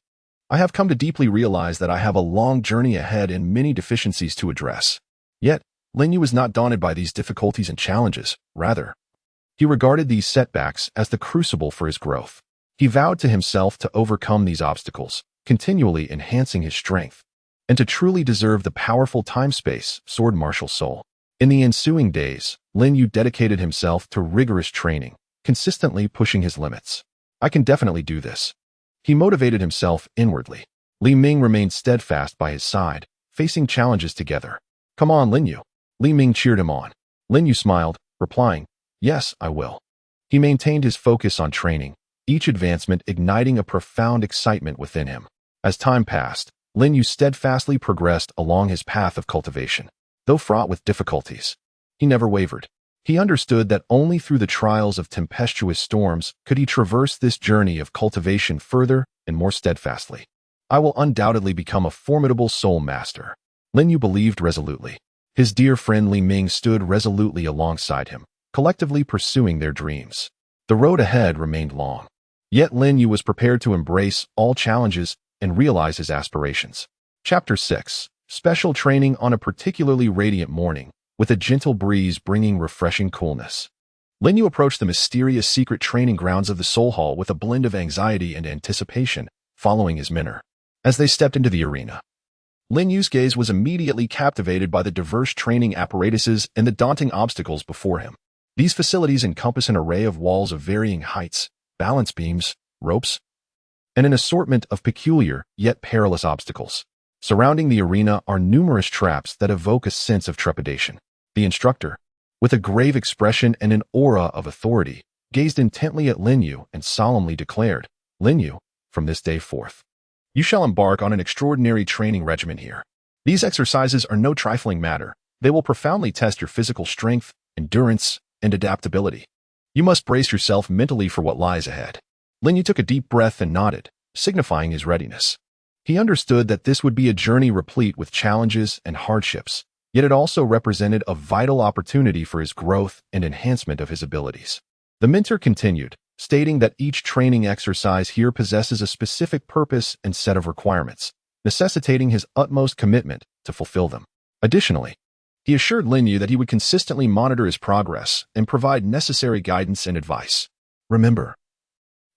I have come to deeply realize that I have a long journey ahead and many deficiencies to address. Yet, Lin Yu was not daunted by these difficulties and challenges. Rather, he regarded these setbacks as the crucible for his growth. He vowed to himself to overcome these obstacles, continually enhancing his strength, and to truly deserve the powerful time-space sword martial soul. In the ensuing days, Lin Yu dedicated himself to rigorous training, consistently pushing his limits. I can definitely do this. He motivated himself inwardly. Li Ming remained steadfast by his side, facing challenges together. Come on, Lin Yu. Li Ming cheered him on. Lin Yu smiled, replying, yes, I will. He maintained his focus on training, each advancement igniting a profound excitement within him. As time passed, Lin Yu steadfastly progressed along his path of cultivation. Though fraught with difficulties, he never wavered. He understood that only through the trials of tempestuous storms could he traverse this journey of cultivation further and more steadfastly. I will undoubtedly become a formidable soul master. Lin Yu believed resolutely. His dear friend Li Ming stood resolutely alongside him, collectively pursuing their dreams. The road ahead remained long. Yet Lin Yu was prepared to embrace all challenges and realize his aspirations. Chapter 6. Special training on a particularly radiant morning, with a gentle breeze bringing refreshing coolness. Lin Yu approached the mysterious secret training grounds of the Soul Hall with a blend of anxiety and anticipation, following his mentor. As they stepped into the arena, Lin Yu's gaze was immediately captivated by the diverse training apparatuses and the daunting obstacles before him. These facilities encompass an array of walls of varying heights, balance beams, ropes, and an assortment of peculiar yet perilous obstacles. Surrounding the arena are numerous traps that evoke a sense of trepidation. The instructor, with a grave expression and an aura of authority, gazed intently at Lin Yu and solemnly declared, Lin Yu, from this day forth, you shall embark on an extraordinary training regimen here. These exercises are no trifling matter. They will profoundly test your physical strength, endurance, and adaptability. You must brace yourself mentally for what lies ahead. Lin Yu took a deep breath and nodded, signifying his readiness. He understood that this would be a journey replete with challenges and hardships, yet it also represented a vital opportunity for his growth and enhancement of his abilities. The mentor continued, stating that each training exercise here possesses a specific purpose and set of requirements, necessitating his utmost commitment to fulfill them. Additionally, he assured Lin Yu that he would consistently monitor his progress and provide necessary guidance and advice. Remember,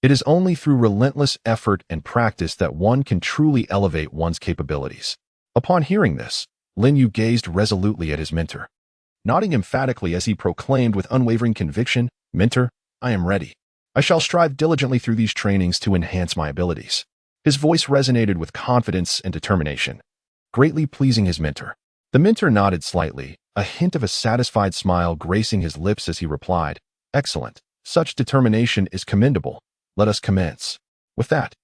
It is only through relentless effort and practice that one can truly elevate one's capabilities. Upon hearing this, Lin Yu gazed resolutely at his mentor, nodding emphatically as he proclaimed with unwavering conviction, "Mentor, I am ready. I shall strive diligently through these trainings to enhance my abilities." His voice resonated with confidence and determination, greatly pleasing his mentor. The mentor nodded slightly, a hint of a satisfied smile gracing his lips as he replied, "Excellent. Such determination is commendable. Let us commence." With that,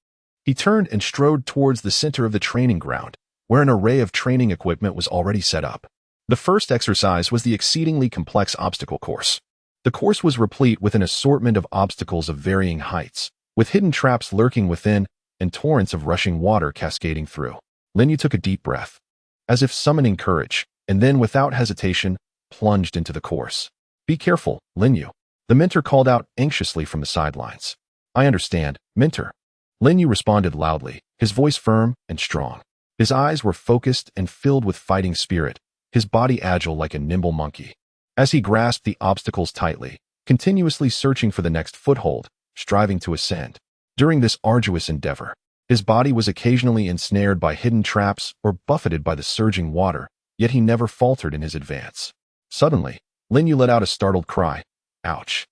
he turned and strode towards the center of the training ground, where an array of training equipment was already set up. The first exercise was the exceedingly complex obstacle course. The course was replete with an assortment of obstacles of varying heights, with hidden traps lurking within and torrents of rushing water cascading through. Lin Yu took a deep breath, as if summoning courage, and then, without hesitation, plunged into the course. "Be careful, Lin Yu," the mentor called out anxiously from the sidelines. "I understand, mentor." Lin Yu responded loudly, his voice firm and strong. His eyes were focused and filled with fighting spirit, his body agile like a nimble monkey. As he grasped the obstacles tightly, continuously searching for the next foothold, striving to ascend. During this arduous endeavor, his body was occasionally ensnared by hidden traps or buffeted by the surging water, yet he never faltered in his advance. Suddenly, Lin Yu let out a startled cry. Ouch!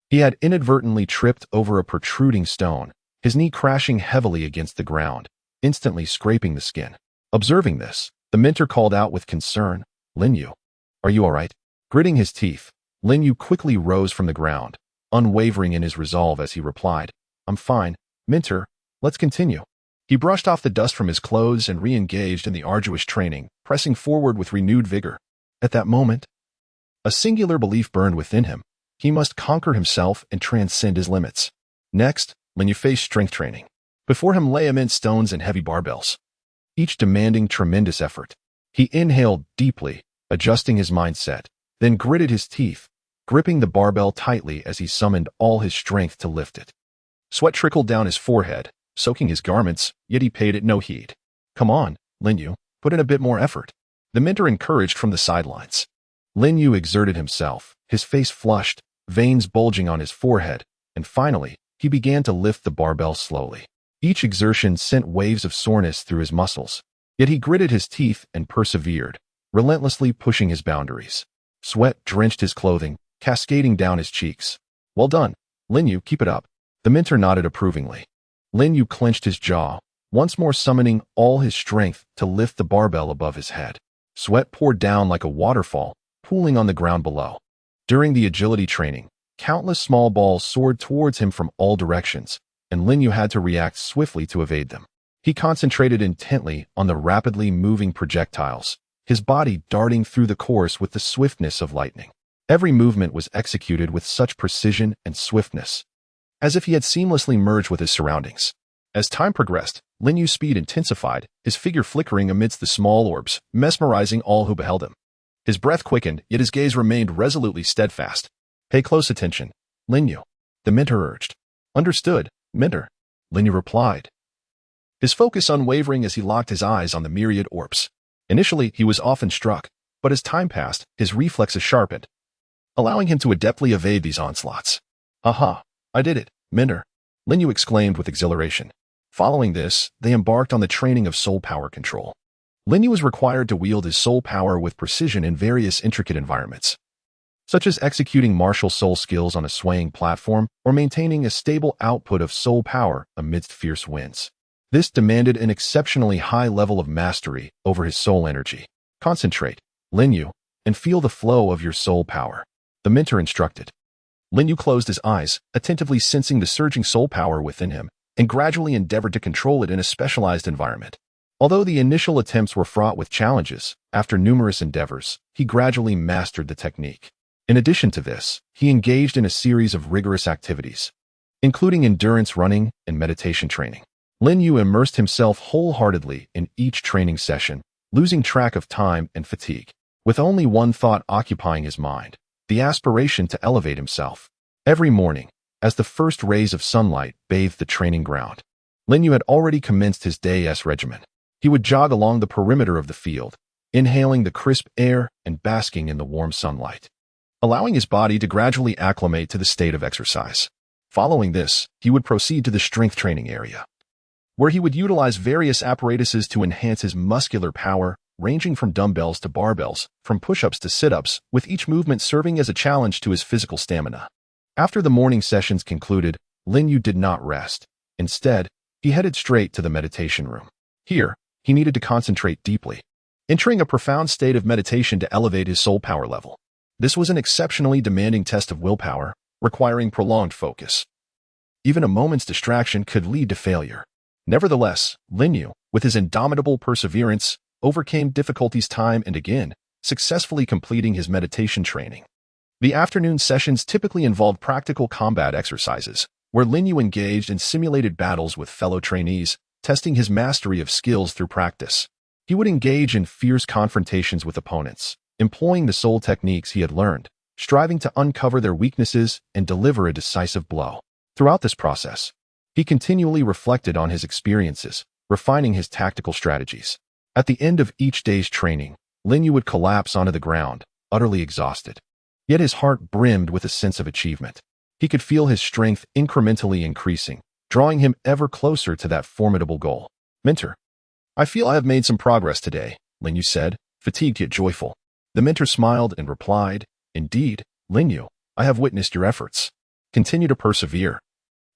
He had inadvertently tripped over a protruding stone, his knee crashing heavily against the ground, instantly scraping the skin. Observing this, the mentor called out with concern, "Lin Yu, are you all right?" Gritting his teeth, Lin Yu quickly rose from the ground, unwavering in his resolve as he replied, "I'm fine, mentor, let's continue." He brushed off the dust from his clothes and re-engaged in the arduous training, pressing forward with renewed vigor. At that moment, a singular belief burned within him. He must conquer himself and transcend his limits. Next, Lin Yu faced strength training. Before him lay immense stones and heavy barbells, each demanding tremendous effort. He inhaled deeply, adjusting his mindset, then gritted his teeth, gripping the barbell tightly as he summoned all his strength to lift it. Sweat trickled down his forehead, soaking his garments, yet he paid it no heed. "Come on, Lin Yu, put in a bit more effort," the mentor encouraged from the sidelines. Lin Yu exerted himself, his face flushed, veins bulging on his forehead, and finally, he began to lift the barbell slowly. Each exertion sent waves of soreness through his muscles, yet he gritted his teeth and persevered, relentlessly pushing his boundaries. Sweat drenched his clothing, cascading down his cheeks. "Well done, Lin Yu, keep it up." The mentor nodded approvingly. Lin Yu clenched his jaw, once more summoning all his strength to lift the barbell above his head. Sweat poured down like a waterfall, pooling on the ground below. During the agility training, countless small balls soared towards him from all directions, and Lin Yu had to react swiftly to evade them. He concentrated intently on the rapidly moving projectiles, his body darting through the course with the swiftness of lightning. Every movement was executed with such precision and swiftness, as if he had seamlessly merged with his surroundings. As time progressed, Lin Yu's speed intensified, his figure flickering amidst the small orbs, mesmerizing all who beheld him. His breath quickened, yet his gaze remained resolutely steadfast. "Pay close attention, Lin Yu," the mentor urged. "Understood, mentor," Lin Yu replied, his focus unwavering as he locked his eyes on the myriad orbs. Initially, he was often struck, but as time passed, his reflexes sharpened, allowing him to adeptly evade these onslaughts. "Aha, I did it, mentor," Lin Yu exclaimed with exhilaration. Following this, they embarked on the training of soul power control. Lin Yu was required to wield his soul power with precision in various intricate environments, such as executing martial soul skills on a swaying platform or maintaining a stable output of soul power amidst fierce winds. This demanded an exceptionally high level of mastery over his soul energy. "Concentrate, Lin Yu, and feel the flow of your soul power," the mentor instructed. Lin Yu closed his eyes, attentively sensing the surging soul power within him, and gradually endeavored to control it in a specialized environment. Although the initial attempts were fraught with challenges, after numerous endeavors, he gradually mastered the technique. In addition to this, he engaged in a series of rigorous activities, including endurance running and meditation training. Lin Yu immersed himself wholeheartedly in each training session, losing track of time and fatigue, with only one thought occupying his mind: the aspiration to elevate himself. Every morning, as the first rays of sunlight bathed the training ground, Lin Yu had already commenced his day's regimen. He would jog along the perimeter of the field, inhaling the crisp air and basking in the warm sunlight, allowing his body to gradually acclimate to the state of exercise. Following this, he would proceed to the strength training area, where he would utilize various apparatuses to enhance his muscular power, ranging from dumbbells to barbells, from push-ups to sit-ups, with each movement serving as a challenge to his physical stamina. After the morning sessions concluded, Lin Yu did not rest. Instead, he headed straight to the meditation room. Here, he needed to concentrate deeply, entering a profound state of meditation to elevate his soul power level. This was an exceptionally demanding test of willpower, requiring prolonged focus. Even a moment's distraction could lead to failure. Nevertheless, Lin Yu, with his indomitable perseverance, overcame difficulties time and again, successfully completing his meditation training. The afternoon sessions typically involved practical combat exercises, where Lin Yu engaged in simulated battles with fellow trainees, testing his mastery of skills through practice. He would engage in fierce confrontations with opponents, employing the soul techniques he had learned, striving to uncover their weaknesses and deliver a decisive blow. Throughout this process, he continually reflected on his experiences, refining his tactical strategies. At the end of each day's training, Lin Yu would collapse onto the ground, utterly exhausted. Yet his heart brimmed with a sense of achievement. He could feel his strength incrementally increasing, drawing him ever closer to that formidable goal. Mentor, I feel I have made some progress today, Lin Yu said, fatigued yet joyful. The mentor smiled and replied, Indeed, Lin Yu, I have witnessed your efforts. Continue to persevere,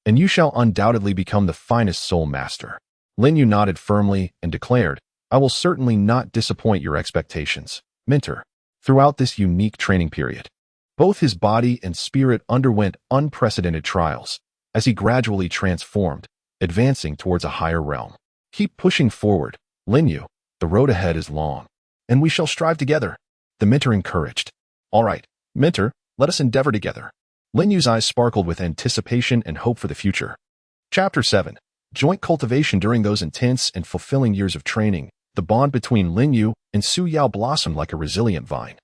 and you shall undoubtedly become the finest soul master. Lin Yu nodded firmly and declared, I will certainly not disappoint your expectations, mentor. Throughout this unique training period, both his body and spirit underwent unprecedented trials as he gradually transformed, advancing towards a higher realm. Keep pushing forward, Lin Yu. The road ahead is long, and we shall strive together, the mentor encouraged. All right, mentor, let us endeavor together. Lin Yu's eyes sparkled with anticipation and hope for the future. Chapter 7. Joint cultivation. During those intense and fulfilling years of training, the bond between Lin Yu and Su Yao blossomed like a resilient vine,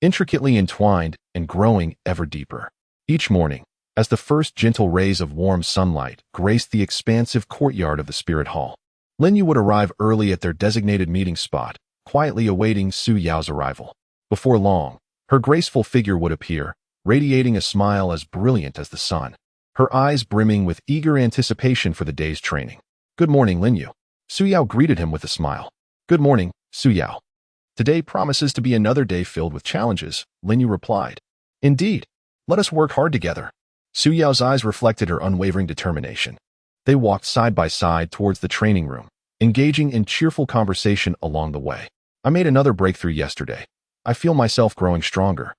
intricately entwined and growing ever deeper. Each morning, as the first gentle rays of warm sunlight graced the expansive courtyard of the spirit hall, Lin Yu would arrive early at their designated meeting spot, quietly awaiting Su Yao's arrival. Before long, her graceful figure would appear, radiating a smile as brilliant as the sun, her eyes brimming with eager anticipation for the day's training. Good morning, Lin Yu. Su Yao greeted him with a smile. Good morning, Su Yao. Today promises to be another day filled with challenges, Lin Yu replied. Indeed, let us work hard together. Su Yao's eyes reflected her unwavering determination. They walked side by side towards the training room, engaging in cheerful conversation along the way. I made another breakthrough yesterday. I feel myself growing stronger.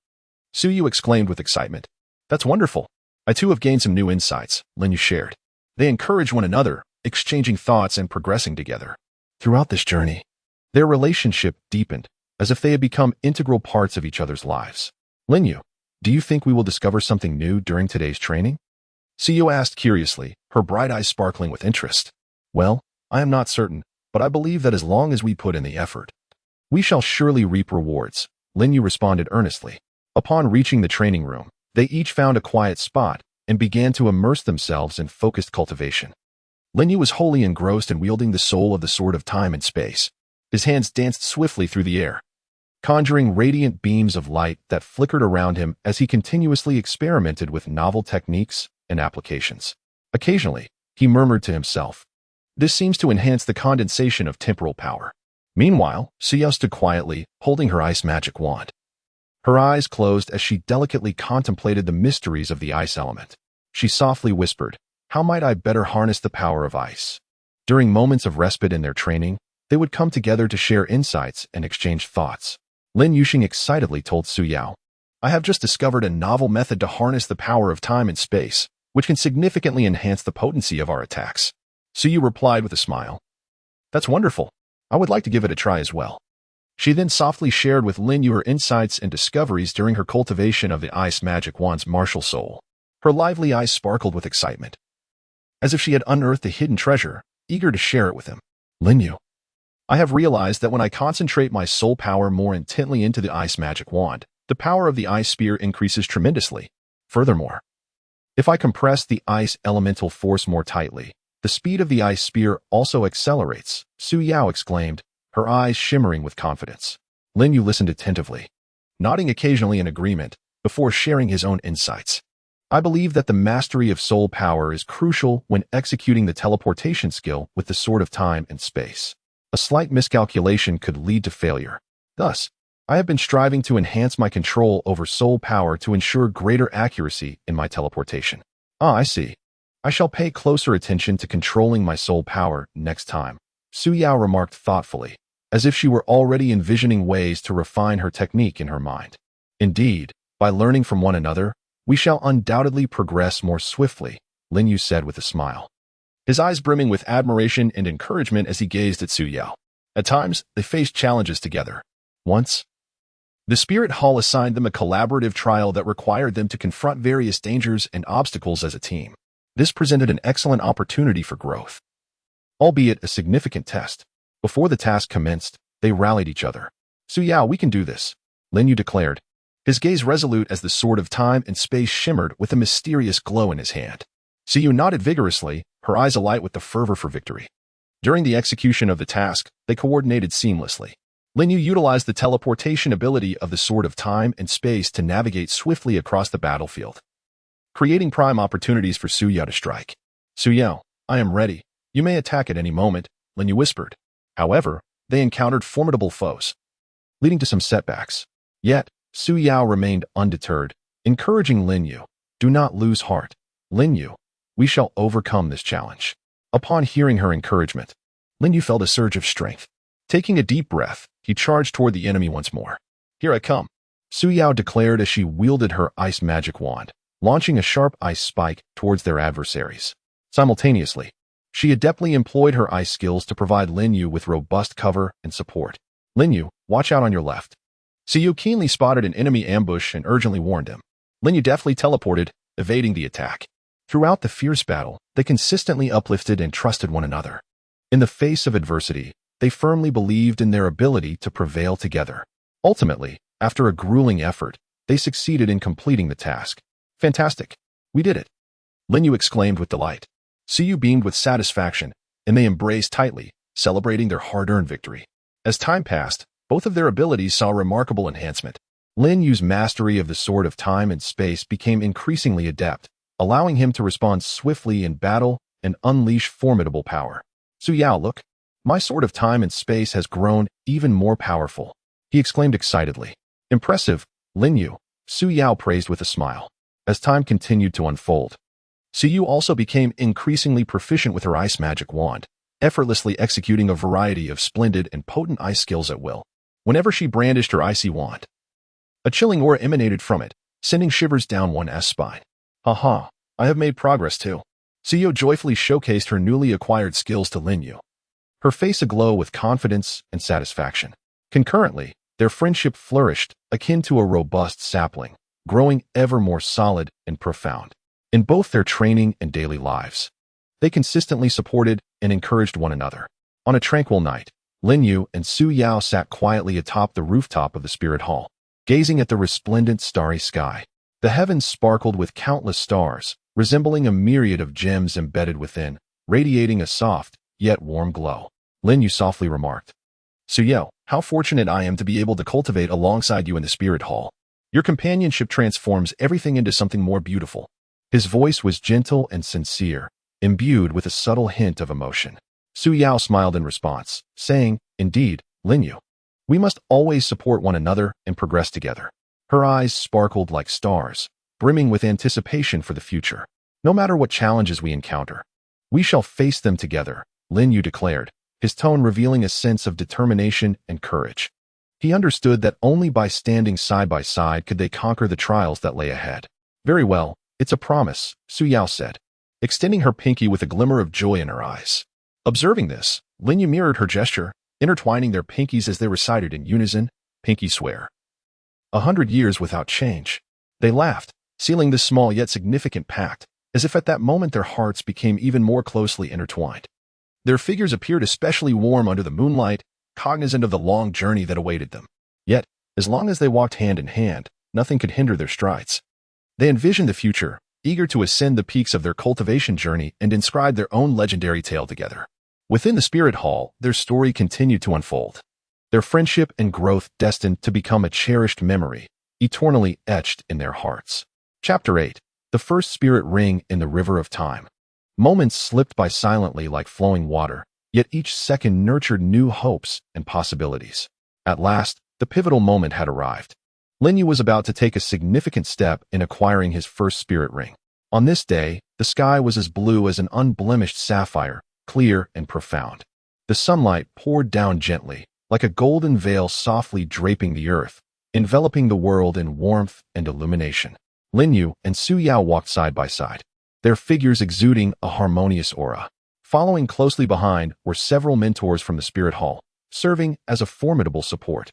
Su Yu exclaimed with excitement. That's wonderful. I too have gained some new insights, Lin Yu shared. They encouraged one another, exchanging thoughts and progressing together. Throughout this journey, their relationship deepened, as if they had become integral parts of each other's lives. Lin Yu, do you think we will discover something new during today's training? Su Yu asked curiously, her bright eyes sparkling with interest. Well, I am not certain, but I believe that as long as we put in the effort, we shall surely reap rewards, Lin Yu responded earnestly. Upon reaching the training room, they each found a quiet spot and began to immerse themselves in focused cultivation. Lin Yu was wholly engrossed in wielding the soul of the sword of time and space. His hands danced swiftly through the air, conjuring radiant beams of light that flickered around him as he continuously experimented with novel techniques and applications. Occasionally, he murmured to himself, This seems to enhance the condensation of temporal power. Meanwhile, Su Yao stood quietly, holding her ice magic wand. Her eyes closed as she delicately contemplated the mysteries of the ice element. She softly whispered, How might I better harness the power of ice? During moments of respite in their training, they would come together to share insights and exchange thoughts. Lin Yuxing excitedly told Su Yao, I have just discovered a novel method to harness the power of time and space, which can significantly enhance the potency of our attacks. Su Yu replied with a smile. That's wonderful. I would like to give it a try as well. She then softly shared with Lin Yu her insights and discoveries during her cultivation of the ice magic wand's martial soul. Her lively eyes sparkled with excitement, as if she had unearthed a hidden treasure, eager to share it with him. Lin Yu, I have realized that when I concentrate my soul power more intently into the ice magic wand, the power of the ice spear increases tremendously. Furthermore, if I compress the ice elemental force more tightly, the speed of the ice spear also accelerates, Su Yao exclaimed, her eyes shimmering with confidence. Lin Yu listened attentively, nodding occasionally in agreement, before sharing his own insights. I believe that the mastery of soul power is crucial when executing the teleportation skill with the Sword of Time and Space. A slight miscalculation could lead to failure. Thus, I have been striving to enhance my control over soul power to ensure greater accuracy in my teleportation. Ah, I see. I shall pay closer attention to controlling my soul power next time, Su Yao remarked thoughtfully, as if she were already envisioning ways to refine her technique in her mind. Indeed, by learning from one another, we shall undoubtedly progress more swiftly, Lin Yu said with a smile, his eyes brimming with admiration and encouragement as he gazed at Su Yao. At times, they faced challenges together. Once, the Spirit Hall assigned them a collaborative trial that required them to confront various dangers and obstacles as a team. This presented an excellent opportunity for growth, albeit a significant test. Before the task commenced, they rallied each other. Su Yao, we can do this, Lin Yu declared, his gaze resolute as the Sword of Time and Space shimmered with a mysterious glow in his hand. Su Yu nodded vigorously, her eyes alight with the fervor for victory. During the execution of the task, they coordinated seamlessly. Lin Yu utilized the teleportation ability of the Sword of Time and Space to navigate swiftly across the battlefield, creating prime opportunities for Su Yao to strike. Su Yao, I am ready. You may attack at any moment, Lin Yu whispered. However, they encountered formidable foes, leading to some setbacks. Yet, Su Yao remained undeterred, encouraging Lin Yu, do not lose heart. Lin Yu, we shall overcome this challenge. Upon hearing her encouragement, Lin Yu felt a surge of strength. Taking a deep breath, he charged toward the enemy once more. Here I come, Su Yao declared as she wielded her ice magic wand, launching a sharp ice spike towards their adversaries. Simultaneously, she adeptly employed her ice skills to provide Lin Yu with robust cover and support. Lin Yu, watch out on your left. Su Yu keenly spotted an enemy ambush and urgently warned him. Lin Yu deftly teleported, evading the attack. Throughout the fierce battle, they consistently uplifted and trusted one another. In the face of adversity, they firmly believed in their ability to prevail together. Ultimately, after a grueling effort, they succeeded in completing the task. Fantastic. We did it, Lin Yu exclaimed with delight. Su Yu beamed with satisfaction, and they embraced tightly, celebrating their hard-earned victory. As time passed, both of their abilities saw remarkable enhancement. Lin Yu's mastery of the Sword of Time and Space became increasingly adept, allowing him to respond swiftly in battle and unleash formidable power. Su Yao, look, my Sword of Time and Space has grown even more powerful, he exclaimed excitedly. Impressive, Lin Yu, Su Yao praised with a smile. As time continued to unfold, Su Yu also became increasingly proficient with her ice magic wand, effortlessly executing a variety of splendid and potent ice skills at will. Whenever she brandished her icy wand, a chilling aura emanated from it, sending shivers down one's spine. Haha, I have made progress too. Su Yu joyfully showcased her newly acquired skills to Lin Yu, her face aglow with confidence and satisfaction. Concurrently, their friendship flourished, akin to a robust sapling, growing ever more solid and profound. In both their training and daily lives, they consistently supported and encouraged one another. On a tranquil night, Lin Yu and Su Yao sat quietly atop the rooftop of the Spirit Hall, gazing at the resplendent starry sky. The heavens sparkled with countless stars, resembling a myriad of gems embedded within, radiating a soft, yet warm glow. Lin Yu softly remarked, Su Yao, how fortunate I am to be able to cultivate alongside you in the Spirit Hall. Your companionship transforms everything into something more beautiful. His voice was gentle and sincere, imbued with a subtle hint of emotion. Su Yao smiled in response, saying, Indeed, Lin Yu, we must always support one another and progress together. Her eyes sparkled like stars, brimming with anticipation for the future. No matter what challenges we encounter, we shall face them together, Lin Yu declared, his tone revealing a sense of determination and courage. He understood that only by standing side by side could they conquer the trials that lay ahead. Very well, it's a promise, Su Yao said, extending her pinky with a glimmer of joy in her eyes. Observing this, Lin Yu mirrored her gesture, intertwining their pinkies as they recited in unison, Pinky swear. 100 years without change. They laughed, sealing this small yet significant pact, as if at that moment their hearts became even more closely intertwined. Their figures appeared especially warm under the moonlight, cognizant of the long journey that awaited them. Yet, as long as they walked hand in hand, nothing could hinder their strides. They envisioned the future, eager to ascend the peaks of their cultivation journey and inscribe their own legendary tale together. Within the Spirit Hall, their story continued to unfold. Their friendship and growth destined to become a cherished memory, eternally etched in their hearts. Chapter 8. The the first spirit ring in the river of time. Moments slipped by silently like flowing water, yet each second nurtured new hopes and possibilities. At last, the pivotal moment had arrived. Linyu was about to take a significant step in acquiring his first spirit ring. On this day, the sky was as blue as an unblemished sapphire, clear and profound. The sunlight poured down gently, like a golden veil softly draping the earth, enveloping the world in warmth and illumination. Linyu and Su Yao walked side by side, their figures exuding a harmonious aura. Following closely behind were several mentors from the Spirit Hall, serving as a formidable support,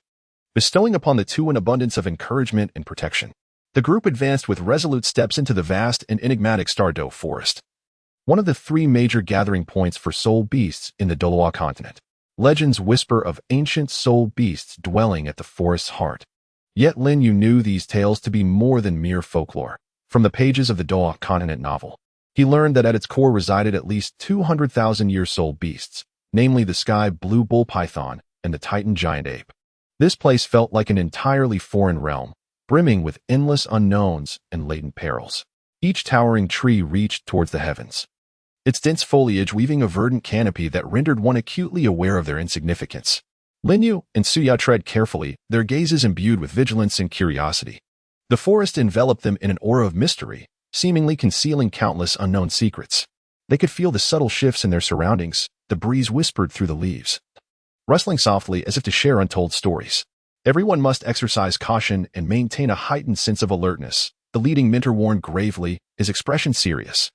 bestowing upon the two an abundance of encouragement and protection. The group advanced with resolute steps into the vast and enigmatic Douluo forest, one of the three major gathering points for soul beasts in the Douluo continent. Legends whisper of ancient soul beasts dwelling at the forest's heart. Yet Linyu knew these tales to be more than mere folklore. From the pages of the Douluo continent novel, he learned that at its core resided at least 200,000-year soul beasts, namely the sky blue bull python and the titan giant ape. This place felt like an entirely foreign realm, brimming with endless unknowns and latent perils. Each towering tree reached towards the heavens, its dense foliage weaving a verdant canopy that rendered one acutely aware of their insignificance. Linyu and Su Yao tread carefully, their gazes imbued with vigilance and curiosity. The forest enveloped them in an aura of mystery, seemingly concealing countless unknown secrets. They could feel the subtle shifts in their surroundings. The breeze whispered through the leaves, rustling softly as if to share untold stories. Everyone must exercise caution and maintain a heightened sense of alertness, the leading mentor warned gravely, his expression serious.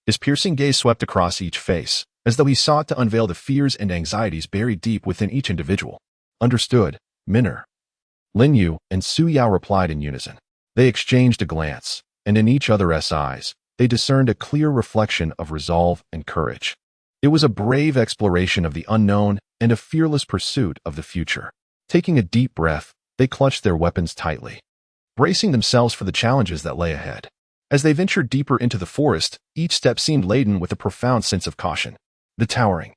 His piercing gaze swept across each face, as though he sought to unveil the fears and anxieties buried deep within each individual. Understood, Minor. Linyu and Su Yao replied in unison. They exchanged a glance, and in each other's eyes, they discerned a clear reflection of resolve and courage. It was a brave exploration of the unknown and a fearless pursuit of the future. Taking a deep breath, they clutched their weapons tightly, bracing themselves for the challenges that lay ahead. As they ventured deeper into the forest, each step seemed laden with a profound sense of caution. The towering,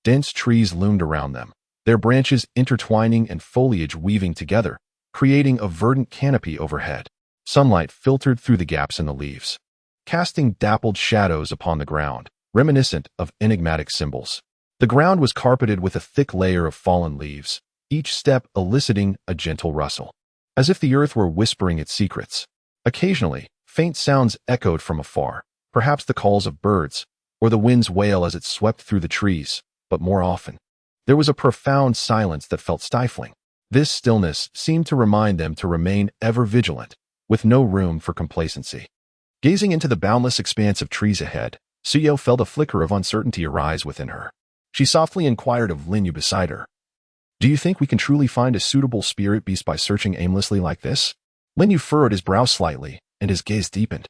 dense trees loomed around them, their branches intertwining and foliage weaving together, creating a verdant canopy overhead. Sunlight filtered through the gaps in the leaves, casting dappled shadows upon the ground, reminiscent of enigmatic symbols. The ground was carpeted with a thick layer of fallen leaves, each step eliciting a gentle rustle, as if the earth were whispering its secrets. Occasionally, faint sounds echoed from afar, perhaps the calls of birds, or the wind's wail as it swept through the trees, but more often, there was a profound silence that felt stifling. This stillness seemed to remind them to remain ever vigilant, with no room for complacency. Gazing into the boundless expanse of trees ahead, Su Yao felt a flicker of uncertainty arise within her. She softly inquired of Linyu beside her. Do you think we can truly find a suitable spirit beast by searching aimlessly like this? Linyu furrowed his brow slightly, and his gaze deepened.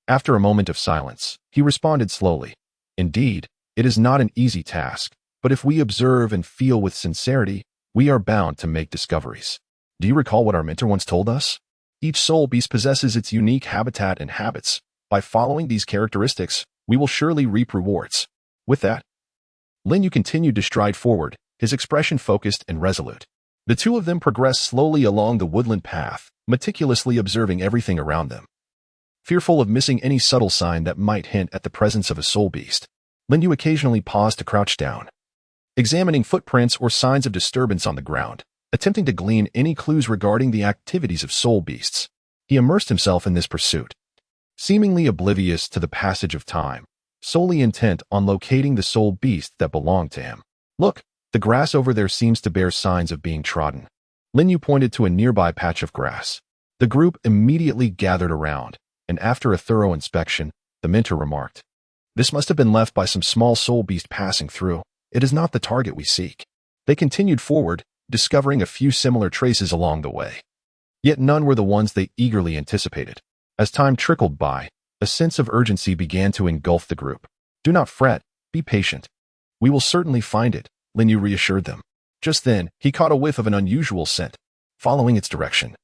After a moment of silence, he responded slowly. Indeed, it is not an easy task, but if we observe and feel with sincerity, we are bound to make discoveries. Do you recall what our mentor once told us? Each soul beast possesses its unique habitat and habits. By following these characteristics, we will surely reap rewards. With that, Linyu continued to stride forward, his expression focused and resolute. The two of them progressed slowly along the woodland path, meticulously observing everything around them. Fearful of missing any subtle sign that might hint at the presence of a soul beast, Linyu occasionally paused to crouch down, examining footprints or signs of disturbance on the ground, attempting to glean any clues regarding the activities of soul beasts. He immersed himself in this pursuit, seemingly oblivious to the passage of time, solely intent on locating the soul beast that belonged to him. Look, the grass over there seems to bear signs of being trodden. Linyu pointed to a nearby patch of grass. The group immediately gathered around, and after a thorough inspection, the mentor remarked, "This must have been left by some small soul beast passing through. It is not the target we seek." They continued forward, discovering a few similar traces along the way. Yet none were the ones they eagerly anticipated. As time trickled by, a sense of urgency began to engulf the group. "Do not fret, be patient. We will certainly find it," Linyu reassured them. Just then, he caught a whiff of an unusual scent. Following its direction,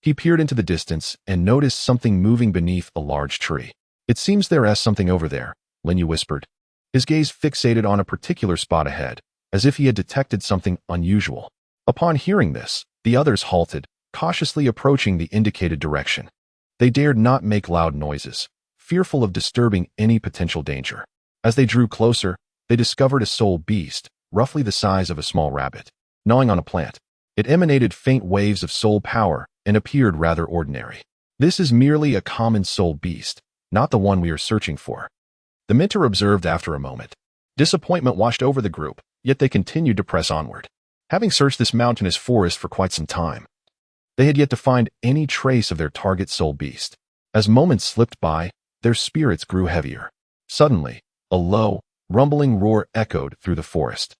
he peered into the distance and noticed something moving beneath a large tree. "It seems there is something over there," Linyu whispered, his gaze fixated on a particular spot ahead, as if he had detected something unusual. Upon hearing this, the others halted, cautiously approaching the indicated direction. They dared not make loud noises, fearful of disturbing any potential danger. As they drew closer, they discovered a soul beast, roughly the size of a small rabbit, gnawing on a plant. It emanated faint waves of soul power and appeared rather ordinary. This is merely a common soul beast, not the one we are searching for, the mentor observed after a moment. Disappointment washed over the group, yet they continued to press onward. Having searched this mountainous forest for quite some time, they had yet to find any trace of their target soul beast. As moments slipped by, their spirits grew heavier. Suddenly, a low, rumbling roar echoed through the forest,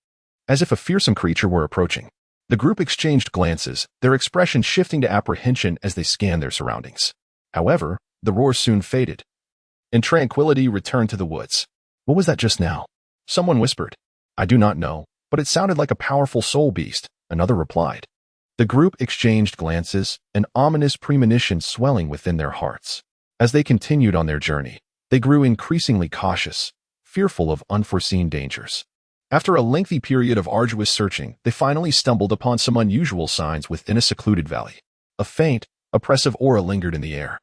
as if a fearsome creature were approaching. The group exchanged glances, their expression shifting to apprehension as they scanned their surroundings. However, the roar soon faded, and tranquility returned to the woods. What was that just now? Someone whispered. I do not know, but it sounded like a powerful soul beast, another replied. The group exchanged glances, an ominous premonition swelling within their hearts. As they continued on their journey, they grew increasingly cautious, fearful of unforeseen dangers. After a lengthy period of arduous searching, they finally stumbled upon some unusual signs within a secluded valley. A faint, oppressive aura lingered in the air,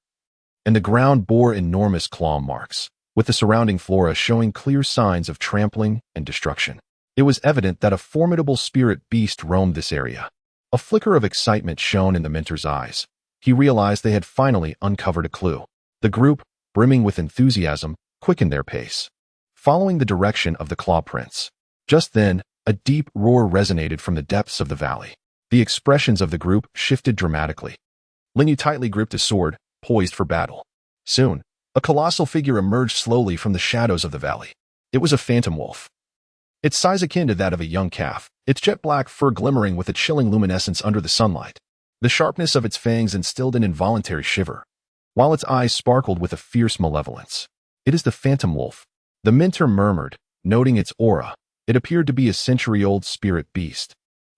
and the ground bore enormous claw marks, with the surrounding flora showing clear signs of trampling and destruction. It was evident that a formidable spirit beast roamed this area. A flicker of excitement shone in the mentor's eyes. He realized they had finally uncovered a clue. The group, brimming with enthusiasm, quickened their pace, following the direction of the claw prints. Just then, a deep roar resonated from the depths of the valley. The expressions of the group shifted dramatically. Linyu tightly gripped his sword, poised for battle. Soon, a colossal figure emerged slowly from the shadows of the valley. It was a phantom wolf, its size akin to that of a young calf, its jet-black fur glimmering with a chilling luminescence under the sunlight. The sharpness of its fangs instilled an involuntary shiver, while its eyes sparkled with a fierce malevolence. It is the phantom wolf, the mentor murmured, noting its aura. It appeared to be a century-old spirit beast,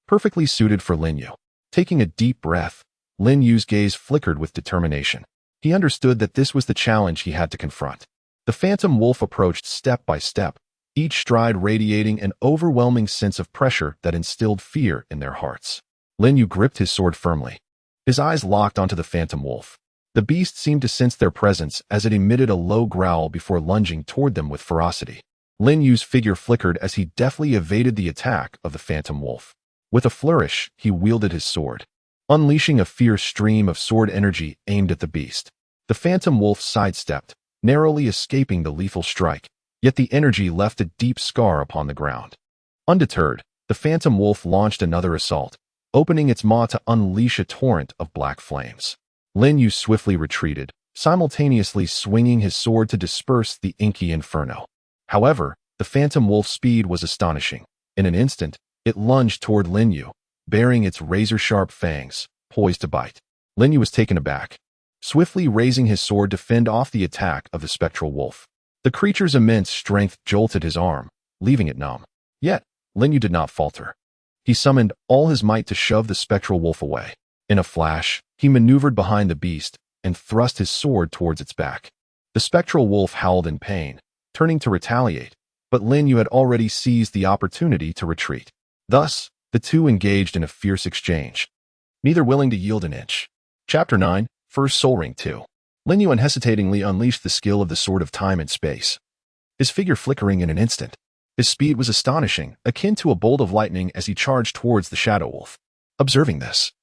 perfectly suited for Linyu. Taking a deep breath, Linyu's gaze flickered with determination. He understood that this was the challenge he had to confront. The phantom wolf approached step by step, each stride radiating an overwhelming sense of pressure that instilled fear in their hearts. Linyu gripped his sword firmly, his eyes locked onto the phantom wolf. The beast seemed to sense their presence as it emitted a low growl before lunging toward them with ferocity. Linyu's figure flickered as he deftly evaded the attack of the phantom wolf. With a flourish, he wielded his sword, unleashing a fierce stream of sword energy aimed at the beast. The phantom wolf sidestepped, narrowly escaping the lethal strike, yet the energy left a deep scar upon the ground. Undeterred, the phantom wolf launched another assault, opening its maw to unleash a torrent of black flames. Linyu swiftly retreated, simultaneously swinging his sword to disperse the inky inferno. However, the phantom wolf's speed was astonishing. In an instant, it lunged toward Linyu, bearing its razor-sharp fangs, poised to bite. Linyu was taken aback, swiftly raising his sword to fend off the attack of the spectral wolf. The creature's immense strength jolted his arm, leaving it numb. Yet, Linyu did not falter. He summoned all his might to shove the spectral wolf away. In a flash, he maneuvered behind the beast and thrust his sword towards its back. The spectral wolf howled in pain, turning to retaliate, but Linyu had already seized the opportunity to retreat. Thus, the two engaged in a fierce exchange, neither willing to yield an inch. Chapter 9, First Soul Ring 2. Linyu unhesitatingly unleashed the skill of the Sword of Time and Space, his figure flickering in an instant. His speed was astonishing, akin to a bolt of lightning as he charged towards the Shadow Wolf. Observing this,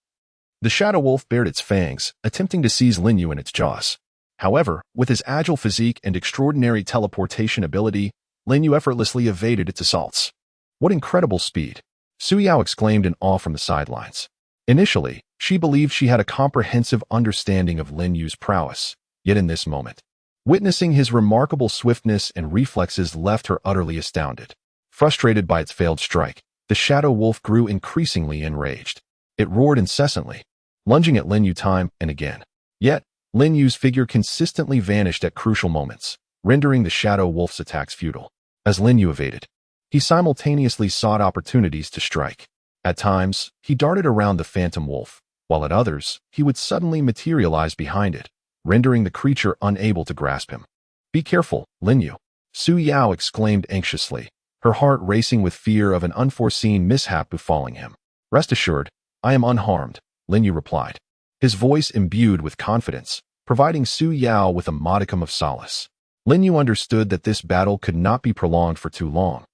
the Shadow Wolf bared its fangs, attempting to seize Linyu in its jaws. However, with his agile physique and extraordinary teleportation ability, Linyu effortlessly evaded its assaults. What incredible speed! Su Yao exclaimed in awe from the sidelines. Initially, she believed she had a comprehensive understanding of Linyu's prowess, yet in this moment, witnessing his remarkable swiftness and reflexes left her utterly astounded. Frustrated by its failed strike, the Shadow Wolf grew increasingly enraged. It roared incessantly, lunging at Linyu time and again. Yet, Linyu's figure consistently vanished at crucial moments, rendering the Shadow Wolf's attacks futile. As Linyu evaded, he simultaneously sought opportunities to strike. At times, he darted around the phantom wolf, while at others, he would suddenly materialize behind it, rendering the creature unable to grasp him. Be careful, Linyu, Su Yao exclaimed anxiously, her heart racing with fear of an unforeseen mishap befalling him. Rest assured, I am unharmed, Linyu replied, his voice imbued with confidence, providing Su Yao with a modicum of solace. Lin Yu understood that this battle could not be prolonged for too long,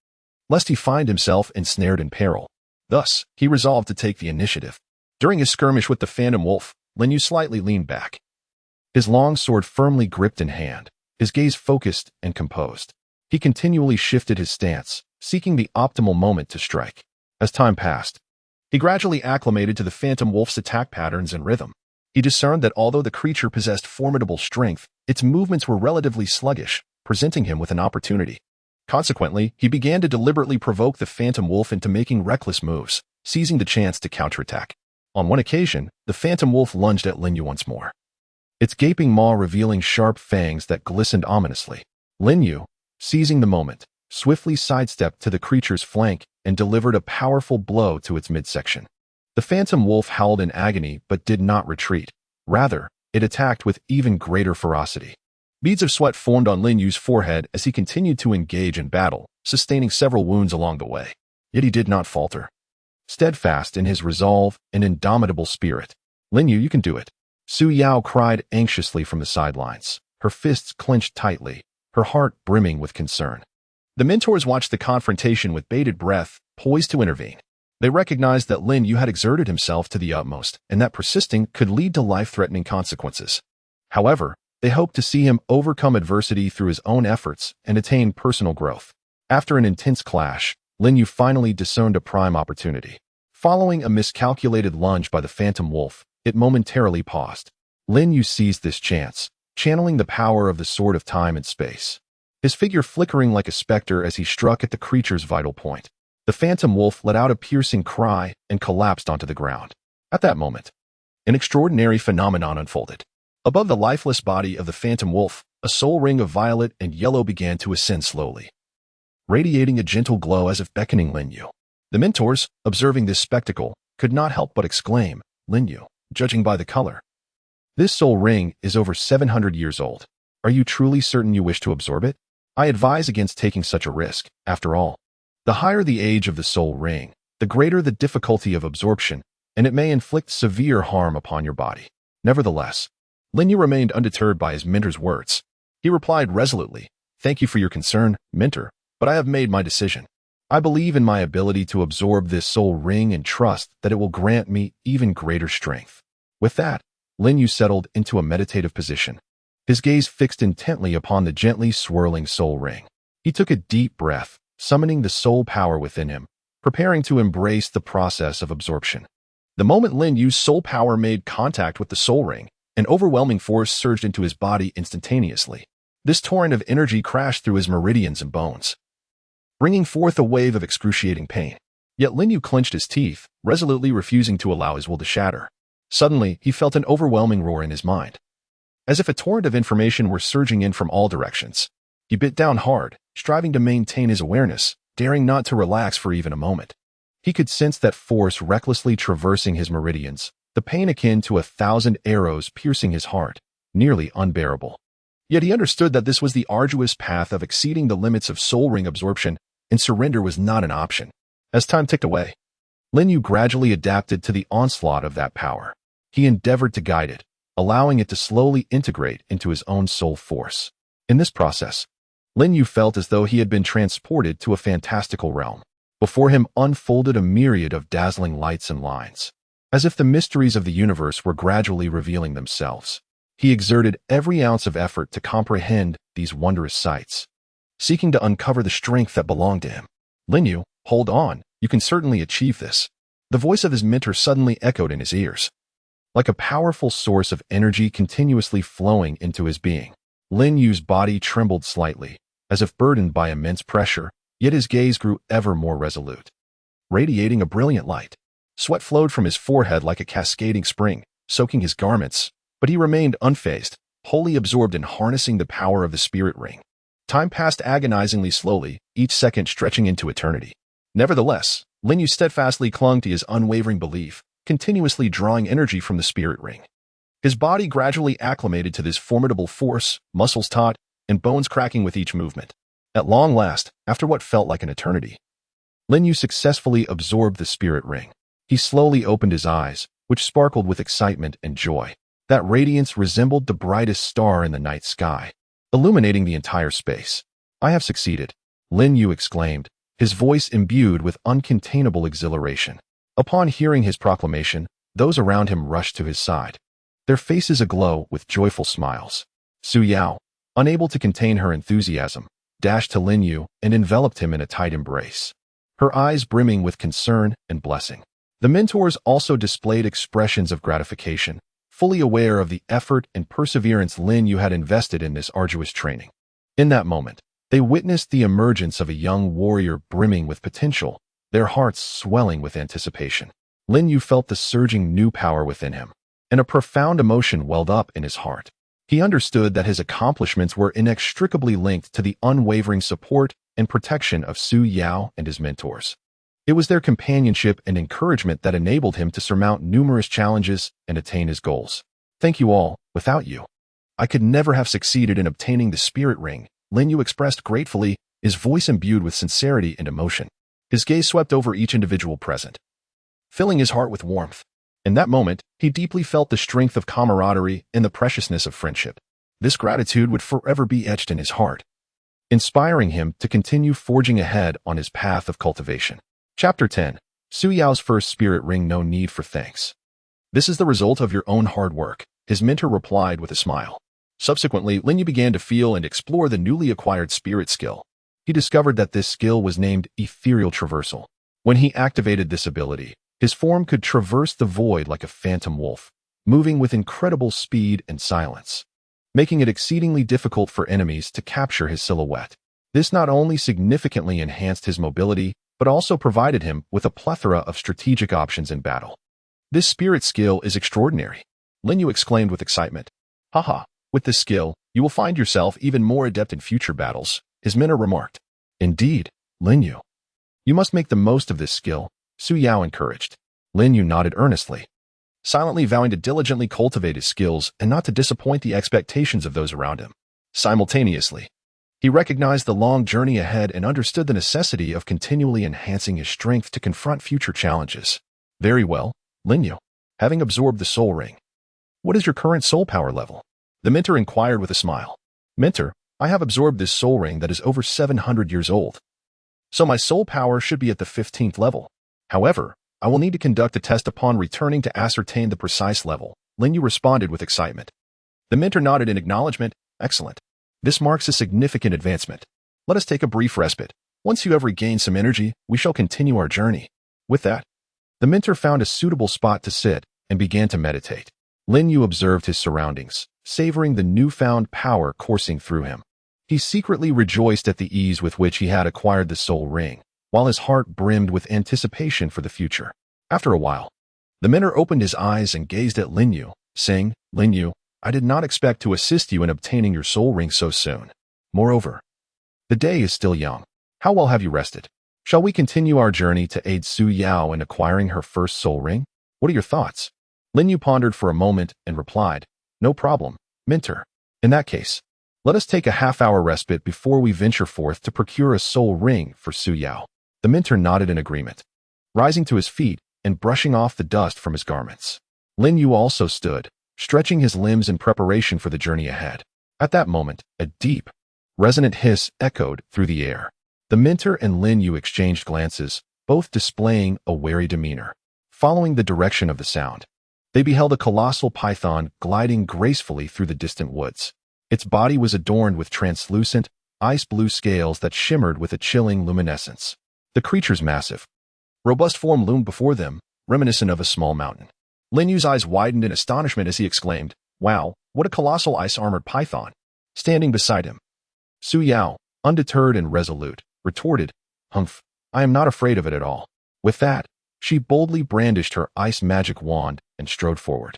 lest he find himself ensnared in peril. Thus, he resolved to take the initiative. During his skirmish with the Phantom Wolf, Lin Yu slightly leaned back, his long sword firmly gripped in hand, his gaze focused and composed. He continually shifted his stance, seeking the optimal moment to strike. As time passed, he gradually acclimated to the Phantom Wolf's attack patterns and rhythm. He discerned that although the creature possessed formidable strength, its movements were relatively sluggish, presenting him with an opportunity. Consequently, he began to deliberately provoke the Phantom Wolf into making reckless moves, seizing the chance to counterattack. On one occasion, the Phantom Wolf lunged at Lin Yu once more, its gaping maw revealing sharp fangs that glistened ominously. Lin Yu, seizing the moment, swiftly sidestepped to the creature's flank and delivered a powerful blow to its midsection. The Phantom Wolf howled in agony but did not retreat. Rather, it attacked with even greater ferocity. Beads of sweat formed on Lin Yu's forehead as he continued to engage in battle, sustaining several wounds along the way. Yet he did not falter. Steadfast in his resolve and indomitable spirit. "Lin Yu, you can do it," Su Yao cried anxiously from the sidelines, her fists clenched tightly, her heart brimming with concern. The mentors watched the confrontation with bated breath, poised to intervene. They recognized that Lin Yu had exerted himself to the utmost and that persisting could lead to life-threatening consequences. However, they hoped to see him overcome adversity through his own efforts and attain personal growth. After an intense clash, Lin Yu finally discerned a prime opportunity. Following a miscalculated lunge by the Phantom Wolf, it momentarily paused. Lin Yu seized this chance, channeling the power of the Sword of Time and Space, his figure flickering like a specter as he struck at the creature's vital point. The Phantom Wolf let out a piercing cry and collapsed onto the ground. At that moment, an extraordinary phenomenon unfolded. Above the lifeless body of the Phantom Wolf, a soul ring of violet and yellow began to ascend slowly, radiating a gentle glow as if beckoning Lin Yu. The mentors, observing this spectacle, could not help but exclaim, "Lin Yu, judging by the color, this soul ring is over 700 years old. Are you truly certain you wish to absorb it? I advise against taking such a risk. After all, the higher the age of the soul ring, the greater the difficulty of absorption, and it may inflict severe harm upon your body." Nevertheless, Lin Yu remained undeterred by his mentor's words. He replied resolutely, "Thank you for your concern, mentor, but I have made my decision. I believe in my ability to absorb this soul ring and trust that it will grant me even greater strength." With that, Lin Yu settled into a meditative position, his gaze fixed intently upon the gently swirling soul ring. He took a deep breath, summoning the soul power within him, preparing to embrace the process of absorption. The moment Lin Yu's soul power made contact with the soul ring, an overwhelming force surged into his body instantaneously. This torrent of energy crashed through his meridians and bones, bringing forth a wave of excruciating pain. Yet Lin Yu clenched his teeth, resolutely refusing to allow his will to shatter. Suddenly, he felt an overwhelming roar in his mind, as if a torrent of information were surging in from all directions. He bit down hard, striving to maintain his awareness, daring not to relax for even a moment. He could sense that force recklessly traversing his meridians, the pain akin to 1,000 arrows piercing his heart, nearly unbearable. Yet he understood that this was the arduous path of exceeding the limits of soul ring absorption, and surrender was not an option. As time ticked away, Lin Yu gradually adapted to the onslaught of that power. He endeavored to guide it, allowing it to slowly integrate into his own soul force. In this process, Lin Yu felt as though he had been transported to a fantastical realm. Before him unfolded a myriad of dazzling lights and lines, as if the mysteries of the universe were gradually revealing themselves. He exerted every ounce of effort to comprehend these wondrous sights, seeking to uncover the strength that belonged to him. "Lin Yu, hold on, you can certainly achieve this." The voice of his mentor suddenly echoed in his ears, like a powerful source of energy continuously flowing into his being. Lin Yu's body trembled slightly, as if burdened by immense pressure, yet his gaze grew ever more resolute, radiating a brilliant light. Sweat flowed from his forehead like a cascading spring, soaking his garments, but he remained unfazed, wholly absorbed in harnessing the power of the spirit ring. Time passed agonizingly slowly, each second stretching into eternity. Nevertheless, Lin Yu steadfastly clung to his unwavering belief, continuously drawing energy from the spirit ring. His body gradually acclimated to this formidable force, muscles taut, and bones cracking with each movement. At long last, after what felt like an eternity, Lin Yu successfully absorbed the spirit ring. He slowly opened his eyes, which sparkled with excitement and joy. That radiance resembled the brightest star in the night sky. illuminating the entire space. "I have succeeded," Lin Yu exclaimed, his voice imbued with uncontainable exhilaration. Upon hearing his proclamation, those around him rushed to his side, their faces aglow with joyful smiles. Su Yao, unable to contain her enthusiasm, dashed to Lin Yu and enveloped him in a tight embrace, her eyes brimming with concern and blessing. The mentors also displayed expressions of gratification, fully aware of the effort and perseverance Lin Yu had invested in this arduous training. In that moment, they witnessed the emergence of a young warrior brimming with potential, their hearts swelling with anticipation. Lin Yu felt the surging new power within him, and a profound emotion welled up in his heart. He understood that his accomplishments were inextricably linked to the unwavering support and protection of Su Yao and his mentors. It was their companionship and encouragement that enabled him to surmount numerous challenges and attain his goals. "Thank you all. Without you, I could never have succeeded in obtaining the spirit ring," Lin Yu expressed gratefully, his voice imbued with sincerity and emotion. His gaze swept over each individual present, filling his heart with warmth. In that moment, he deeply felt the strength of camaraderie and the preciousness of friendship. This gratitude would forever be etched in his heart, inspiring him to continue forging ahead on his path of cultivation. Chapter 10. Su Yao's first spirit ring. No need for thanks. "This is the result of your own hard work," his mentor replied with a smile. Subsequently, Lin Yu began to feel and explore the newly acquired spirit skill. He discovered that this skill was named Ethereal Traversal. When he activated this ability, his form could traverse the void like a phantom wolf, moving with incredible speed and silence, making it exceedingly difficult for enemies to capture his silhouette. This not only significantly enhanced his mobility, but also provided him with a plethora of strategic options in battle. "This spirit skill is extraordinary," Lin Yu exclaimed with excitement. "Haha, with this skill, you will find yourself even more adept in future battles," his mentor remarked. "Indeed, Lin Yu. You must make the most of this skill," Su Yao encouraged. Lin Yu nodded earnestly, silently vowing to diligently cultivate his skills and not to disappoint the expectations of those around him. Simultaneously, he recognized the long journey ahead and understood the necessity of continually enhancing his strength to confront future challenges. "Very well, Lin Yu. Having absorbed the soul ring, what is your current soul power level?" the mentor inquired with a smile. "Mentor, I have absorbed this soul ring that is over 700 years old, so my soul power should be at the 15th level. However, I will need to conduct a test upon returning to ascertain the precise level," Lin Yu responded with excitement. The mentor nodded in acknowledgement. "Excellent. This marks a significant advancement. Let us take a brief respite. Once you have regained some energy, we shall continue our journey." With that, the mentor found a suitable spot to sit and began to meditate. Lin Yu observed his surroundings, savoring the newfound power coursing through him. He secretly rejoiced at the ease with which he had acquired the soul ring, while his heart brimmed with anticipation for the future. After a while, the mentor opened his eyes and gazed at Lin Yu, saying, "Lin Yu, I did not expect to assist you in obtaining your soul ring so soon. Moreover, the day is still young. How well have you rested? Shall we continue our journey to aid Su Yao in acquiring her first soul ring? What are your thoughts?" Lin Yu pondered for a moment and replied, "No problem, mentor. In that case, let us take a half-hour respite before we venture forth to procure a soul ring for Su Yao." The mentor nodded in agreement, rising to his feet and brushing off the dust from his garments. Lin Yu also stood, stretching his limbs in preparation for the journey ahead. At that moment, a deep, resonant hiss echoed through the air. The mentor and Lin Yu exchanged glances, both displaying a wary demeanor. Following the direction of the sound, they beheld a colossal python gliding gracefully through the distant woods. Its body was adorned with translucent, ice-blue scales that shimmered with a chilling luminescence. The creature's massive, robust form loomed before them, reminiscent of a small mountain. Lin Yu's eyes widened in astonishment as he exclaimed, "Wow, what a colossal ice-armored python!" Standing beside him, Su Yao, undeterred and resolute, retorted, "Humph, I am not afraid of it at all." With that, she boldly brandished her ice magic wand and strode forward,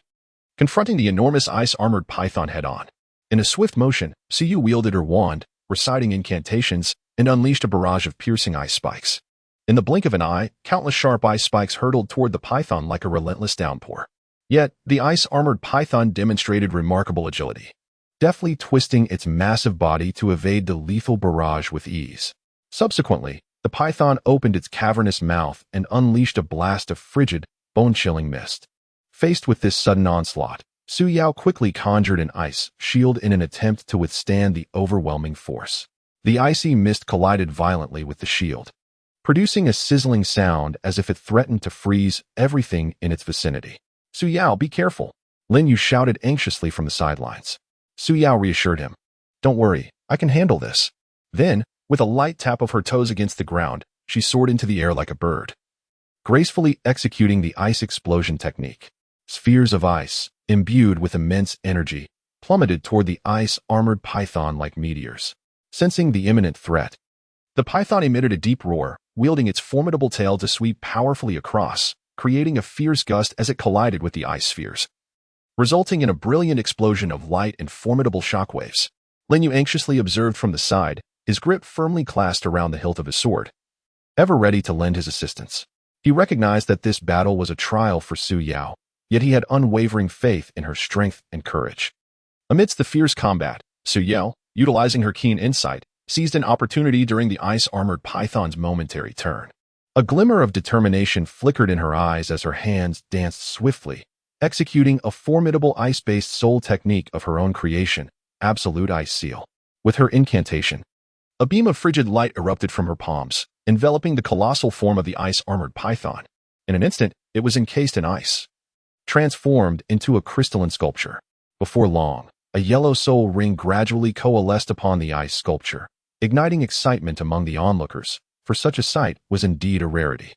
confronting the enormous ice-armored python head-on. In a swift motion, Su wielded her wand, reciting incantations, and unleashed a barrage of piercing ice spikes. In the blink of an eye, countless sharp ice spikes hurtled toward the python like a relentless downpour. Yet, the ice-armored python demonstrated remarkable agility, deftly twisting its massive body to evade the lethal barrage with ease. Subsequently, the python opened its cavernous mouth and unleashed a blast of frigid, bone-chilling mist. Faced with this sudden onslaught, Su Yao quickly conjured an ice shield in an attempt to withstand the overwhelming force. The icy mist collided violently with the shield, producing a sizzling sound as if it threatened to freeze everything in its vicinity. Su Yao, be careful, Lin Yu shouted anxiously from the sidelines. Su Yao reassured him. Don't worry, I can handle this. Then, with a light tap of her toes against the ground, she soared into the air like a bird, gracefully executing the ice explosion technique. Spheres of ice, imbued with immense energy, plummeted toward the ice-armored python like meteors. Sensing the imminent threat, the python emitted a deep roar, wielding its formidable tail to sweep powerfully across, creating a fierce gust as it collided with the ice spheres, resulting in a brilliant explosion of light and formidable shockwaves. Lin Yu anxiously observed from the side, his grip firmly clasped around the hilt of his sword, ever ready to lend his assistance. He recognized that this battle was a trial for Su Yao, yet he had unwavering faith in her strength and courage. Amidst the fierce combat, Su Yao, utilizing her keen insight, seized an opportunity during the ice-armored python's momentary turn. A glimmer of determination flickered in her eyes as her hands danced swiftly, executing a formidable ice-based soul technique of her own creation, Absolute Ice Seal. With her incantation, a beam of frigid light erupted from her palms, enveloping the colossal form of the ice-armored python. In an instant, it was encased in ice, transformed into a crystalline sculpture. Before long, a yellow soul ring gradually coalesced upon the ice sculpture, igniting excitement among the onlookers, for such a sight was indeed a rarity.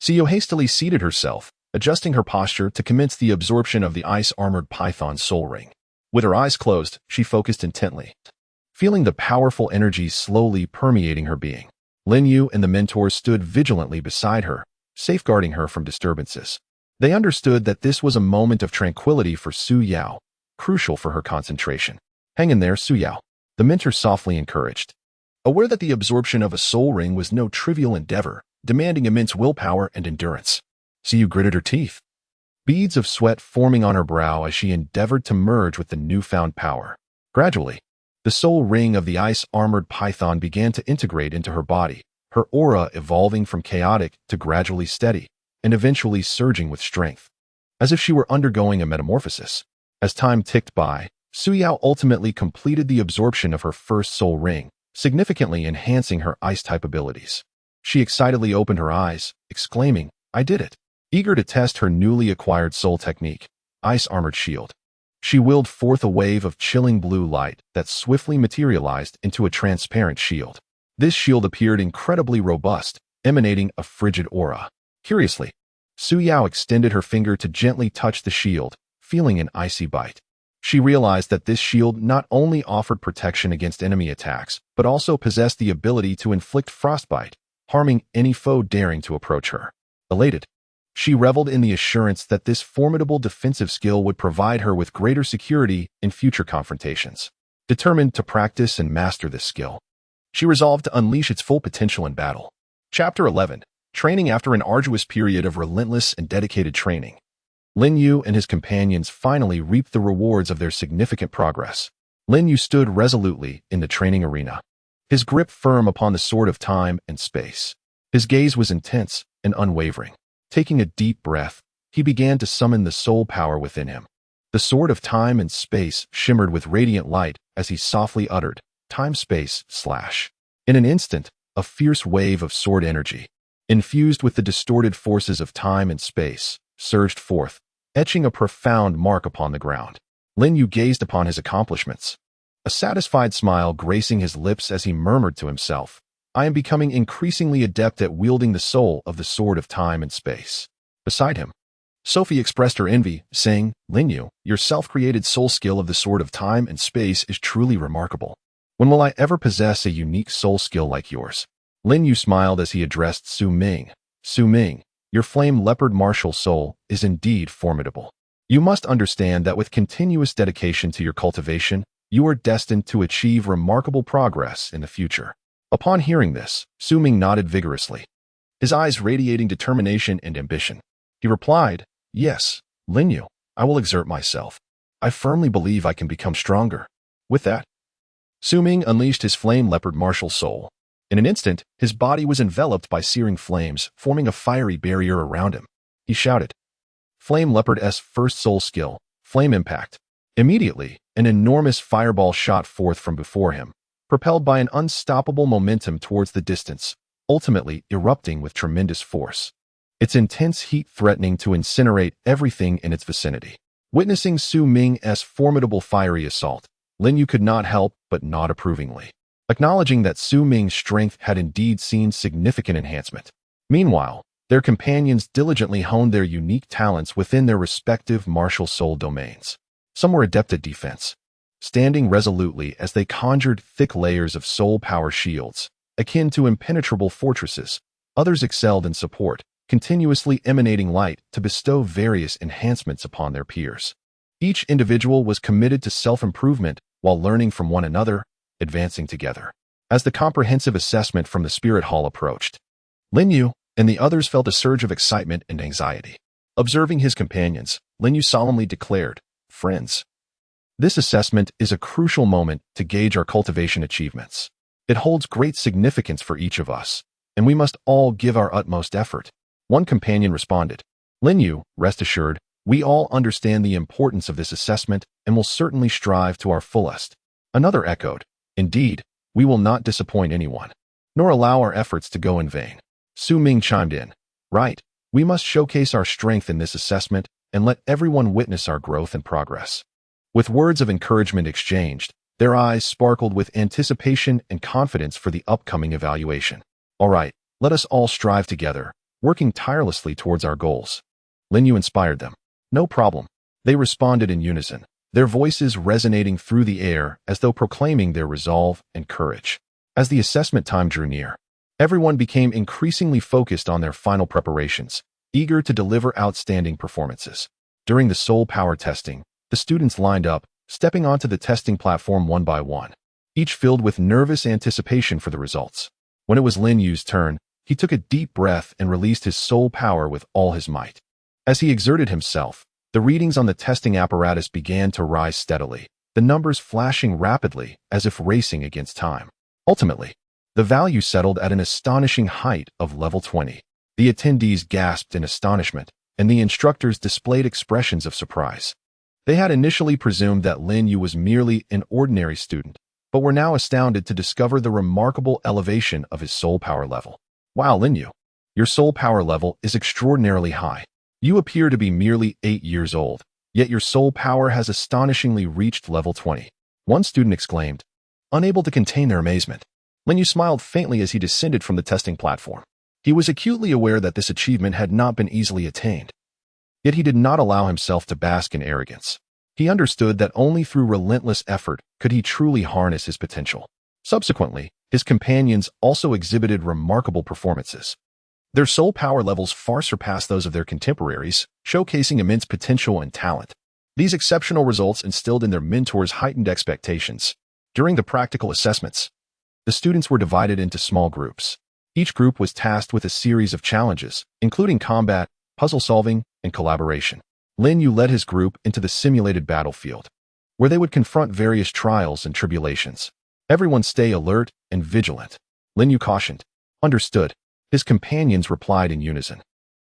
Seo hastily seated herself, adjusting her posture to commence the absorption of the ice-armored python's soul ring. With her eyes closed, she focused intently, feeling the powerful energy slowly permeating her being. Lin Yu and the mentors stood vigilantly beside her, safeguarding her from disturbances. They understood that this was a moment of tranquility for Su Yao, crucial for her concentration. Hang in there, Su Yao, the mentor softly encouraged. Aware that the absorption of a soul ring was no trivial endeavor, demanding immense willpower and endurance. Su gritted her teeth, beads of sweat forming on her brow as she endeavored to merge with the newfound power. Gradually, the soul ring of the ice-armored python began to integrate into her body, her aura evolving from chaotic to gradually steady, and eventually surging with strength, as if she were undergoing a metamorphosis. As time ticked by, Su Yao ultimately completed the absorption of her first soul ring, significantly enhancing her ice-type abilities. She excitedly opened her eyes, exclaiming, I did it! Eager to test her newly acquired soul technique, Ice-Armored Shield. She willed forth a wave of chilling blue light that swiftly materialized into a transparent shield. This shield appeared incredibly robust, emanating a frigid aura. Curiously, Su Yao extended her finger to gently touch the shield, feeling an icy bite. She realized that this shield not only offered protection against enemy attacks, but also possessed the ability to inflict frostbite, harming any foe daring to approach her. Elated, she reveled in the assurance that this formidable defensive skill would provide her with greater security in future confrontations. Determined to practice and master this skill, she resolved to unleash its full potential in battle. Chapter 11. Training. After an arduous period of relentless and dedicated training, Lin Yu and his companions finally reaped the rewards of their significant progress. Lin Yu stood resolutely in the training arena, his grip firm upon the sword of time and space. His gaze was intense and unwavering. Taking a deep breath, he began to summon the soul power within him. The sword of time and space shimmered with radiant light as he softly uttered, Time-Space /. In an instant, a fierce wave of sword energy, infused with the distorted forces of time and space, surged forth, etching a profound mark upon the ground. Lin Yu gazed upon his accomplishments, a satisfied smile gracing his lips as he murmured to himself, I am becoming increasingly adept at wielding the soul of the sword of time and space. Beside him, Sophie expressed her envy, saying, Lin Yu, your self-created soul skill of the sword of time and space is truly remarkable. When will I ever possess a unique soul skill like yours? Lin Yu smiled as he addressed Su Ming. Su Ming, your flame leopard martial soul is indeed formidable. You must understand that with continuous dedication to your cultivation, you are destined to achieve remarkable progress in the future. Upon hearing this, Su Ming nodded vigorously, his eyes radiating determination and ambition. He replied, Yes, Lin Yu, I will exert myself. I firmly believe I can become stronger. With that, Su Ming unleashed his flame leopard martial soul. In an instant, his body was enveloped by searing flames, forming a fiery barrier around him. He shouted, Flame Leopard's first soul skill, Flame impact. Immediately, an enormous fireball shot forth from before him, propelled by an unstoppable momentum towards the distance, ultimately erupting with tremendous force. Its intense heat threatening to incinerate everything in its vicinity. Witnessing Su Ming's formidable fiery assault, Lin Yu could not help but nod approvingly, acknowledging that Su Ming's strength had indeed seen significant enhancement. Meanwhile, their companions diligently honed their unique talents within their respective martial soul domains. Some were adept at defense, standing resolutely as they conjured thick layers of soul power shields, akin to impenetrable fortresses. Others excelled in support, continuously emanating light to bestow various enhancements upon their peers. Each individual was committed to self-improvement while learning from one another, advancing together. As the comprehensive assessment from the Spirit Hall approached, Lin Yu and the others felt a surge of excitement and anxiety. Observing his companions, Lin Yu solemnly declared, "Friends, this assessment is a crucial moment to gauge our cultivation achievements. It holds great significance for each of us, and we must all give our utmost effort." One companion responded, "Lin Yu, rest assured, we all understand the importance of this assessment and will certainly strive to our fullest." Another echoed, "Indeed, we will not disappoint anyone, nor allow our efforts to go in vain." Su Ming chimed in, "Right, we must showcase our strength in this assessment and let everyone witness our growth and progress." With words of encouragement exchanged, their eyes sparkled with anticipation and confidence for the upcoming evaluation. "All right, let us all strive together, working tirelessly towards our goals." Lin Yu inspired them. "No problem." They responded in unison, their voices resonating through the air as though proclaiming their resolve and courage. As the assessment time drew near, everyone became increasingly focused on their final preparations, eager to deliver outstanding performances. During the soul power testing, the students lined up, stepping onto the testing platform one by one, each filled with nervous anticipation for the results. When it was Lin Yu's turn, he took a deep breath and released his soul power with all his might. As he exerted himself, the readings on the testing apparatus began to rise steadily, the numbers flashing rapidly as if racing against time. Ultimately, the value settled at an astonishing height of level 20. The attendees gasped in astonishment, and the instructors displayed expressions of surprise. They had initially presumed that Lin Yu was merely an ordinary student, but were now astounded to discover the remarkable elevation of his soul power level. "Wow, Lin Yu, your soul power level is extraordinarily high. You appear to be merely 8 years old, yet your soul power has astonishingly reached level 20. One student exclaimed, unable to contain their amazement. Lin Yu smiled faintly as he descended from the testing platform. He was acutely aware that this achievement had not been easily attained. Yet he did not allow himself to bask in arrogance. He understood that only through relentless effort could he truly harness his potential. Subsequently, his companions also exhibited remarkable performances. Their soul power levels far surpassed those of their contemporaries, showcasing immense potential and talent. These exceptional results instilled in their mentors heightened expectations. During the practical assessments, the students were divided into small groups. Each group was tasked with a series of challenges, including combat, puzzle solving, and collaboration. Lin Yu led his group into the simulated battlefield, where they would confront various trials and tribulations. "Everyone stay alert and vigilant," Lin Yu cautioned. "Understood." His companions replied in unison.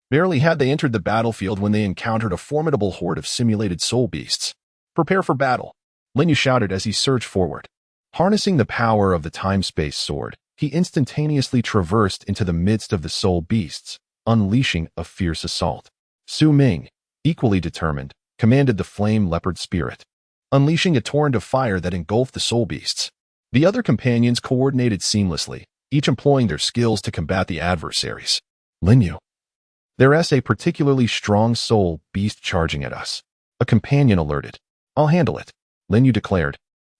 Barely had they entered the battlefield when they encountered a formidable horde of simulated soul beasts. "Prepare for battle," Lin Yu shouted as he surged forward. Harnessing the power of the time-space sword, he instantaneously traversed into the midst of the soul beasts, unleashing a fierce assault. Su Ming, equally determined, commanded the flame leopard spirit, unleashing a torrent of fire that engulfed the soul beasts. The other companions coordinated seamlessly, each employing their skills to combat the adversaries. "Lin Yu, there's a particularly strong soul beast charging at us," a companion alerted. "I'll handle it," Lin Yu declared,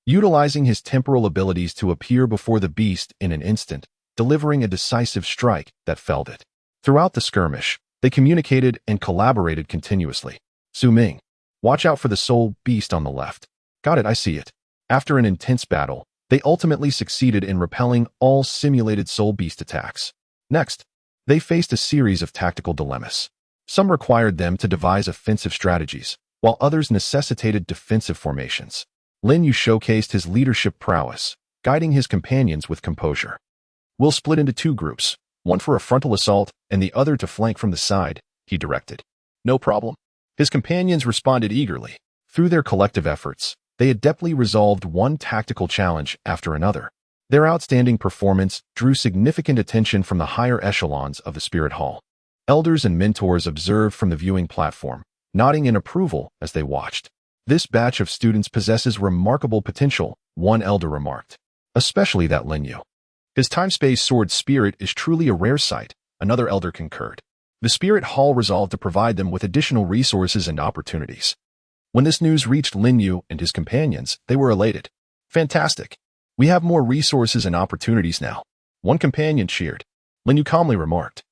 utilizing his temporal abilities to appear before the beast in an instant, delivering a decisive strike that felled it. Throughout the skirmish, they communicated and collaborated continuously. "Su Ming, watch out for the soul beast on the left." "Got it, I see it." After an intense battle, they ultimately succeeded in repelling all simulated soul beast attacks. Next, they faced a series of tactical dilemmas. Some required them to devise offensive strategies, while others necessitated defensive formations. Lin Yu showcased his leadership prowess, guiding his companions with composure. "We'll split into 2 groups, one for a frontal assault and the other to flank from the side," he directed. "No problem." His companions responded eagerly, Through their collective efforts, they adeptly resolved one tactical challenge after another. Their outstanding performance drew significant attention from the higher echelons of the Spirit Hall. Elders and mentors observed from the viewing platform, nodding in approval as they watched. This batch of students possesses remarkable potential, one elder remarked. Especially that Lin Yu. His time-space sword spirit is truly a rare sight, another elder concurred. The Spirit Hall resolved to provide them with additional resources and opportunities. When this news reached Lin Yu and his companions, they were elated. Fantastic. We have more resources and opportunities now. One companion cheered. Lin Yu calmly remarked.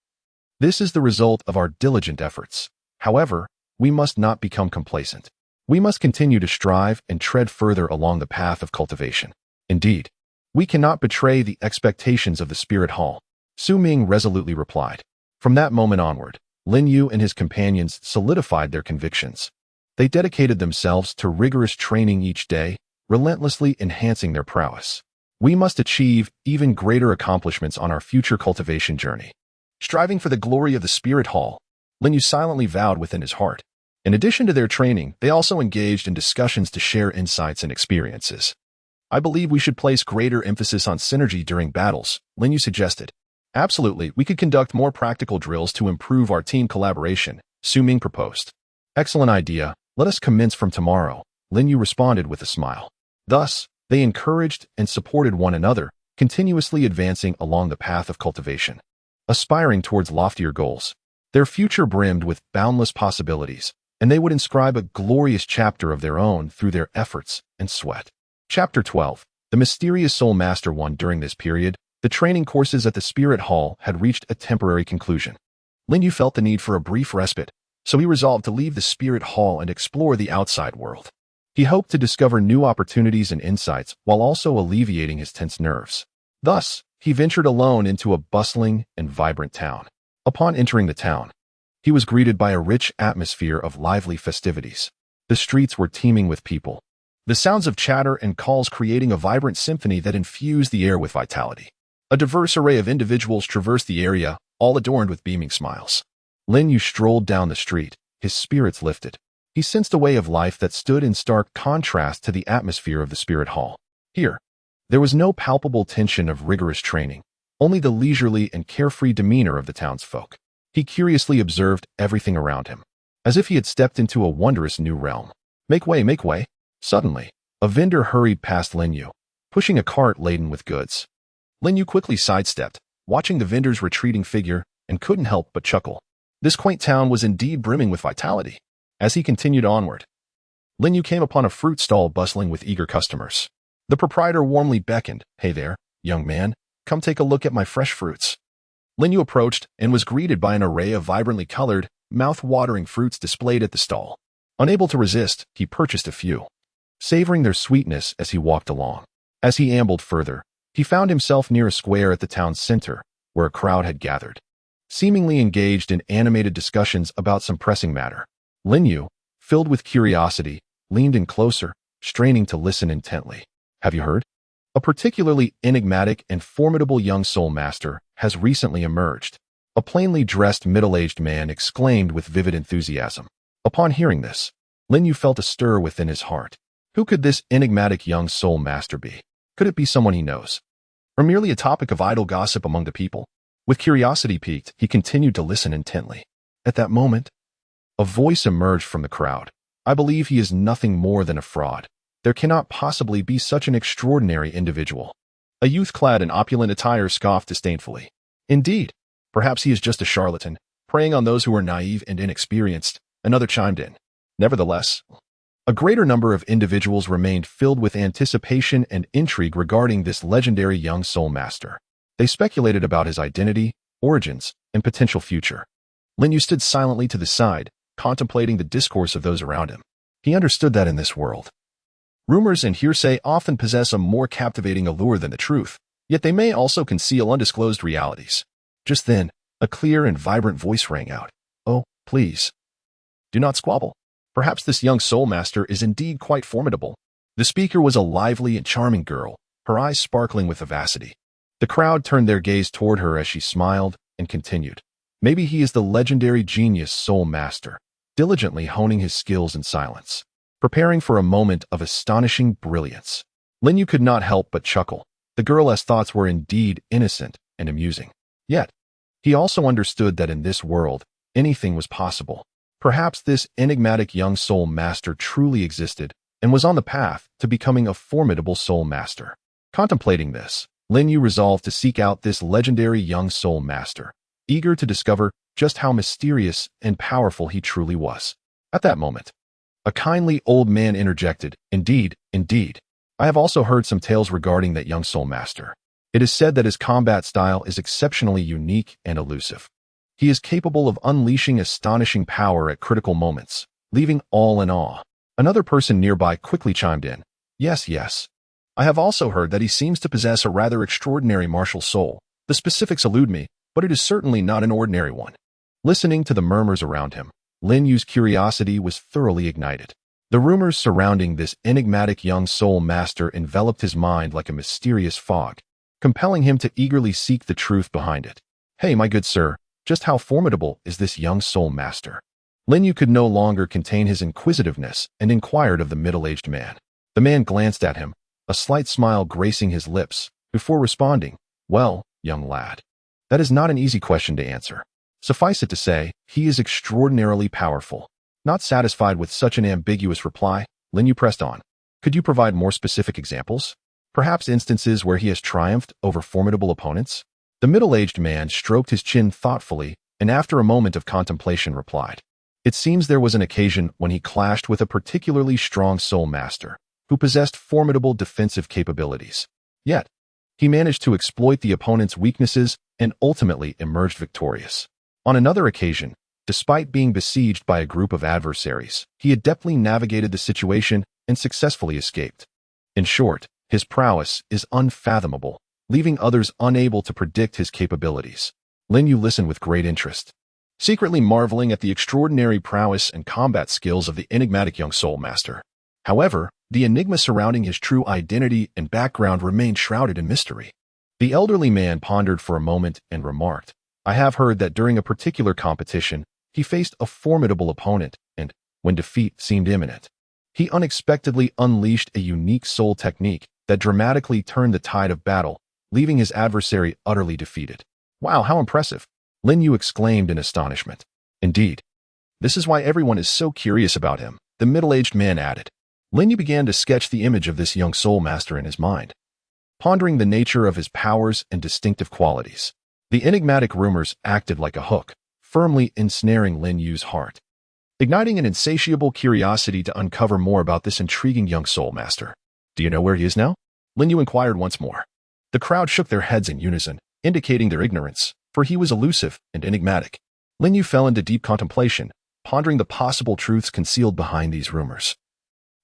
This is the result of our diligent efforts. However, we must not become complacent. We must continue to strive and tread further along the path of cultivation. Indeed, we cannot betray the expectations of the Spirit Hall, Su Ming resolutely replied. From that moment onward, Lin Yu and his companions solidified their convictions. They dedicated themselves to rigorous training each day, relentlessly enhancing their prowess. We must achieve even greater accomplishments on our future cultivation journey. Striving for the glory of the Spirit Hall, Lin Yu silently vowed within his heart. In addition to their training, they also engaged in discussions to share insights and experiences. I believe we should place greater emphasis on synergy during battles, Lin Yu suggested. Absolutely, we could conduct more practical drills to improve our team collaboration, Su Ming proposed. Excellent idea. Let us commence from tomorrow, Lin Yu responded with a smile. Thus, they encouraged and supported one another, continuously advancing along the path of cultivation. Aspiring towards loftier goals, their future brimmed with boundless possibilities, and they would inscribe a glorious chapter of their own through their efforts and sweat. Chapter 12. The mysterious Soul Master won. During this period, the training courses at the Spirit Hall had reached a temporary conclusion. Lin Yu felt the need for a brief respite, so he resolved to leave the Spirit Hall and explore the outside world. He hoped to discover new opportunities and insights while also alleviating his tense nerves. Thus, he ventured alone into a bustling and vibrant town. Upon entering the town, he was greeted by a rich atmosphere of lively festivities. The streets were teeming with people, the sounds of chatter and calls creating a vibrant symphony that infused the air with vitality. A diverse array of individuals traversed the area, all adorned with beaming smiles. Lin Yu strolled down the street, his spirits lifted. He sensed a way of life that stood in stark contrast to the atmosphere of the Spirit Hall. Here, there was no palpable tension of rigorous training, only the leisurely and carefree demeanor of the townsfolk. He curiously observed everything around him, as if he had stepped into a wondrous new realm. Make way, make way. Suddenly, a vendor hurried past Lin Yu, pushing a cart laden with goods. Lin Yu quickly sidestepped, watching the vendor's retreating figure, and couldn't help but chuckle. This quaint town was indeed brimming with vitality. As he continued onward, Lin Yu came upon a fruit stall bustling with eager customers. The proprietor warmly beckoned. Hey there, young man, come take a look at my fresh fruits. Lin Yu approached and was greeted by an array of vibrantly colored, mouth-watering fruits displayed at the stall. Unable to resist, he purchased a few, savoring their sweetness as he walked along. As he ambled further, he found himself near a square at the town's center, where a crowd had gathered, seemingly engaged in animated discussions about some pressing matter. Lin Yu, filled with curiosity, leaned in closer, straining to listen intently. Have you heard? A particularly enigmatic and formidable young soul master has recently emerged. A plainly dressed middle-aged man exclaimed with vivid enthusiasm. Upon hearing this, Lin Yu felt a stir within his heart. Who could this enigmatic young soul master be? Could it be someone he knows? Or merely a topic of idle gossip among the people? With curiosity piqued, he continued to listen intently. At that moment, a voice emerged from the crowd. I believe he is nothing more than a fraud. There cannot possibly be such an extraordinary individual. A youth clad in opulent attire scoffed disdainfully. Indeed, perhaps he is just a charlatan, preying on those who are naive and inexperienced, another chimed in. Nevertheless, a greater number of individuals remained filled with anticipation and intrigue regarding this legendary young soul master. They speculated about his identity, origins, and potential future. Lin Yu stood silently to the side, contemplating the discourse of those around him. He understood that in this world, rumors and hearsay often possess a more captivating allure than the truth, yet they may also conceal undisclosed realities. Just then, a clear and vibrant voice rang out. Oh, please, do not squabble. Perhaps this young soul master is indeed quite formidable. The speaker was a lively and charming girl, her eyes sparkling with vivacity. The crowd turned their gaze toward her as she smiled and continued. Maybe he is the legendary genius soul master, diligently honing his skills in silence. preparing for a moment of astonishing brilliance. Lin Yu could not help but chuckle. The girl's thoughts were indeed innocent and amusing. Yet, he also understood that in this world, anything was possible. Perhaps this enigmatic young soul master truly existed and was on the path to becoming a formidable soul master. Contemplating this, Lin Yu resolved to seek out this legendary young soul master, eager to discover just how mysterious and powerful he truly was. At that moment, a kindly old man interjected, Indeed, indeed. I have also heard some tales regarding that young soul master. It is said that his combat style is exceptionally unique and elusive. He is capable of unleashing astonishing power at critical moments, leaving all in awe. Another person nearby quickly chimed in, Yes, yes. I have also heard that he seems to possess a rather extraordinary martial soul. The specifics elude me, but it is certainly not an ordinary one. Listening to the murmurs around him, Lin Yu's curiosity was thoroughly ignited. The rumors surrounding this enigmatic young soul master enveloped his mind like a mysterious fog, compelling him to eagerly seek the truth behind it. Hey, my good sir, just how formidable is this young soul master? Lin Yu could no longer contain his inquisitiveness and inquired of the middle-aged man. The man glanced at him, a slight smile gracing his lips, before responding, Well, young lad, that is not an easy question to answer. Suffice it to say, he is extraordinarily powerful. Not satisfied with such an ambiguous reply, Lin Yu pressed on. Could you provide more specific examples? Perhaps instances where he has triumphed over formidable opponents? The middle-aged man stroked his chin thoughtfully and after a moment of contemplation replied. It seems there was an occasion when he clashed with a particularly strong soul master, who possessed formidable defensive capabilities. Yet, he managed to exploit the opponent's weaknesses and ultimately emerged victorious. On another occasion, despite being besieged by a group of adversaries, he adeptly navigated the situation and successfully escaped. In short, his prowess is unfathomable, leaving others unable to predict his capabilities. Lin Yu listened with great interest, secretly marveling at the extraordinary prowess and combat skills of the enigmatic young soul master. However, the enigma surrounding his true identity and background remained shrouded in mystery. The elderly man pondered for a moment and remarked, I have heard that during a particular competition, he faced a formidable opponent, and, when defeat seemed imminent, he unexpectedly unleashed a unique soul technique that dramatically turned the tide of battle, leaving his adversary utterly defeated. Wow, how impressive! Lin Yu exclaimed in astonishment. Indeed. This is why everyone is so curious about him, the middle-aged man added. Lin Yu began to sketch the image of this young soul master in his mind, pondering the nature of his powers and distinctive qualities. The enigmatic rumors acted like a hook, firmly ensnaring Lin Yu's heart, igniting an insatiable curiosity to uncover more about this intriguing young soul master. Do you know where he is now? Lin Yu inquired once more. The crowd shook their heads in unison, indicating their ignorance, for he was elusive and enigmatic. Lin Yu fell into deep contemplation, pondering the possible truths concealed behind these rumors,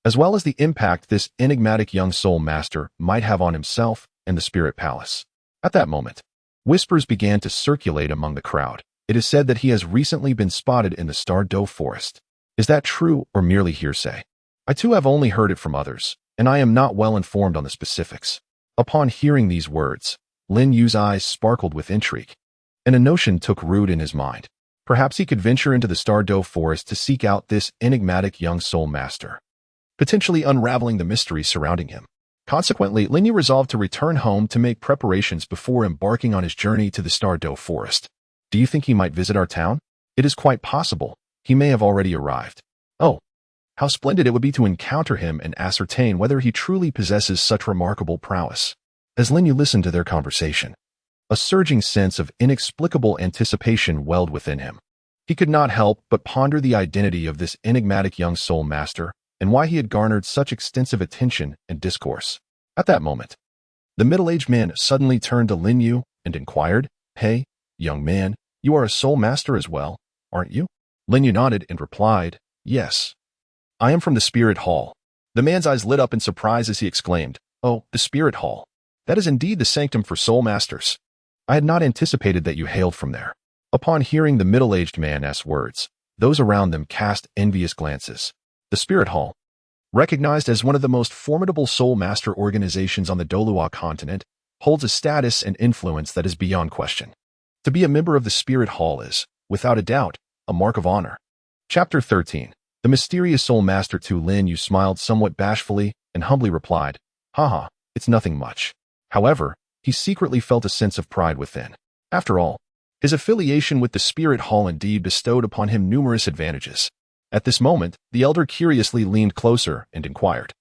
as well as the impact this enigmatic young soul master might have on himself and the spirit palace. At that moment, whispers began to circulate among the crowd. It is said that he has recently been spotted in the Douluo forest. Is that true or merely hearsay? I too have only heard it from others, and I am not well informed on the specifics. Upon hearing these words, Lin Yu's eyes sparkled with intrigue, and a notion took root in his mind. Perhaps he could venture into the Douluo forest to seek out this enigmatic young soul master, potentially unraveling the mystery surrounding him. Consequently, Lin Yu resolved to return home to make preparations before embarking on his journey to the Douluo forest. Do you think he might visit our town? It is quite possible. He may have already arrived. Oh, how splendid it would be to encounter him and ascertain whether he truly possesses such remarkable prowess. As Lin Yu listened to their conversation, a surging sense of inexplicable anticipation welled within him. He could not help but ponder the identity of this enigmatic young soul master and why he had garnered such extensive attention and discourse. At that moment, the middle-aged man suddenly turned to Lin Yu and inquired, Hey, young man, you are a soul master as well, aren't you? Lin Yu nodded and replied, Yes. I am from the Spirit Hall. The man's eyes lit up in surprise as he exclaimed, Oh, the Spirit Hall. That is indeed the sanctum for soul masters. I had not anticipated that you hailed from there. Upon hearing the middle-aged man's words, those around them cast envious glances. The Spirit Hall, recognized as one of the most formidable soul master organizations on the Douluo continent, holds a status and influence that is beyond question. To be a member of the Spirit Hall is, without a doubt, a mark of honor. Chapter 13. The mysterious soul master to Lin Yu smiled somewhat bashfully and humbly replied, "Haha, it's nothing much." However, he secretly felt a sense of pride within. After all, his affiliation with the Spirit Hall indeed bestowed upon him numerous advantages. At this moment, the elder curiously leaned closer and inquired,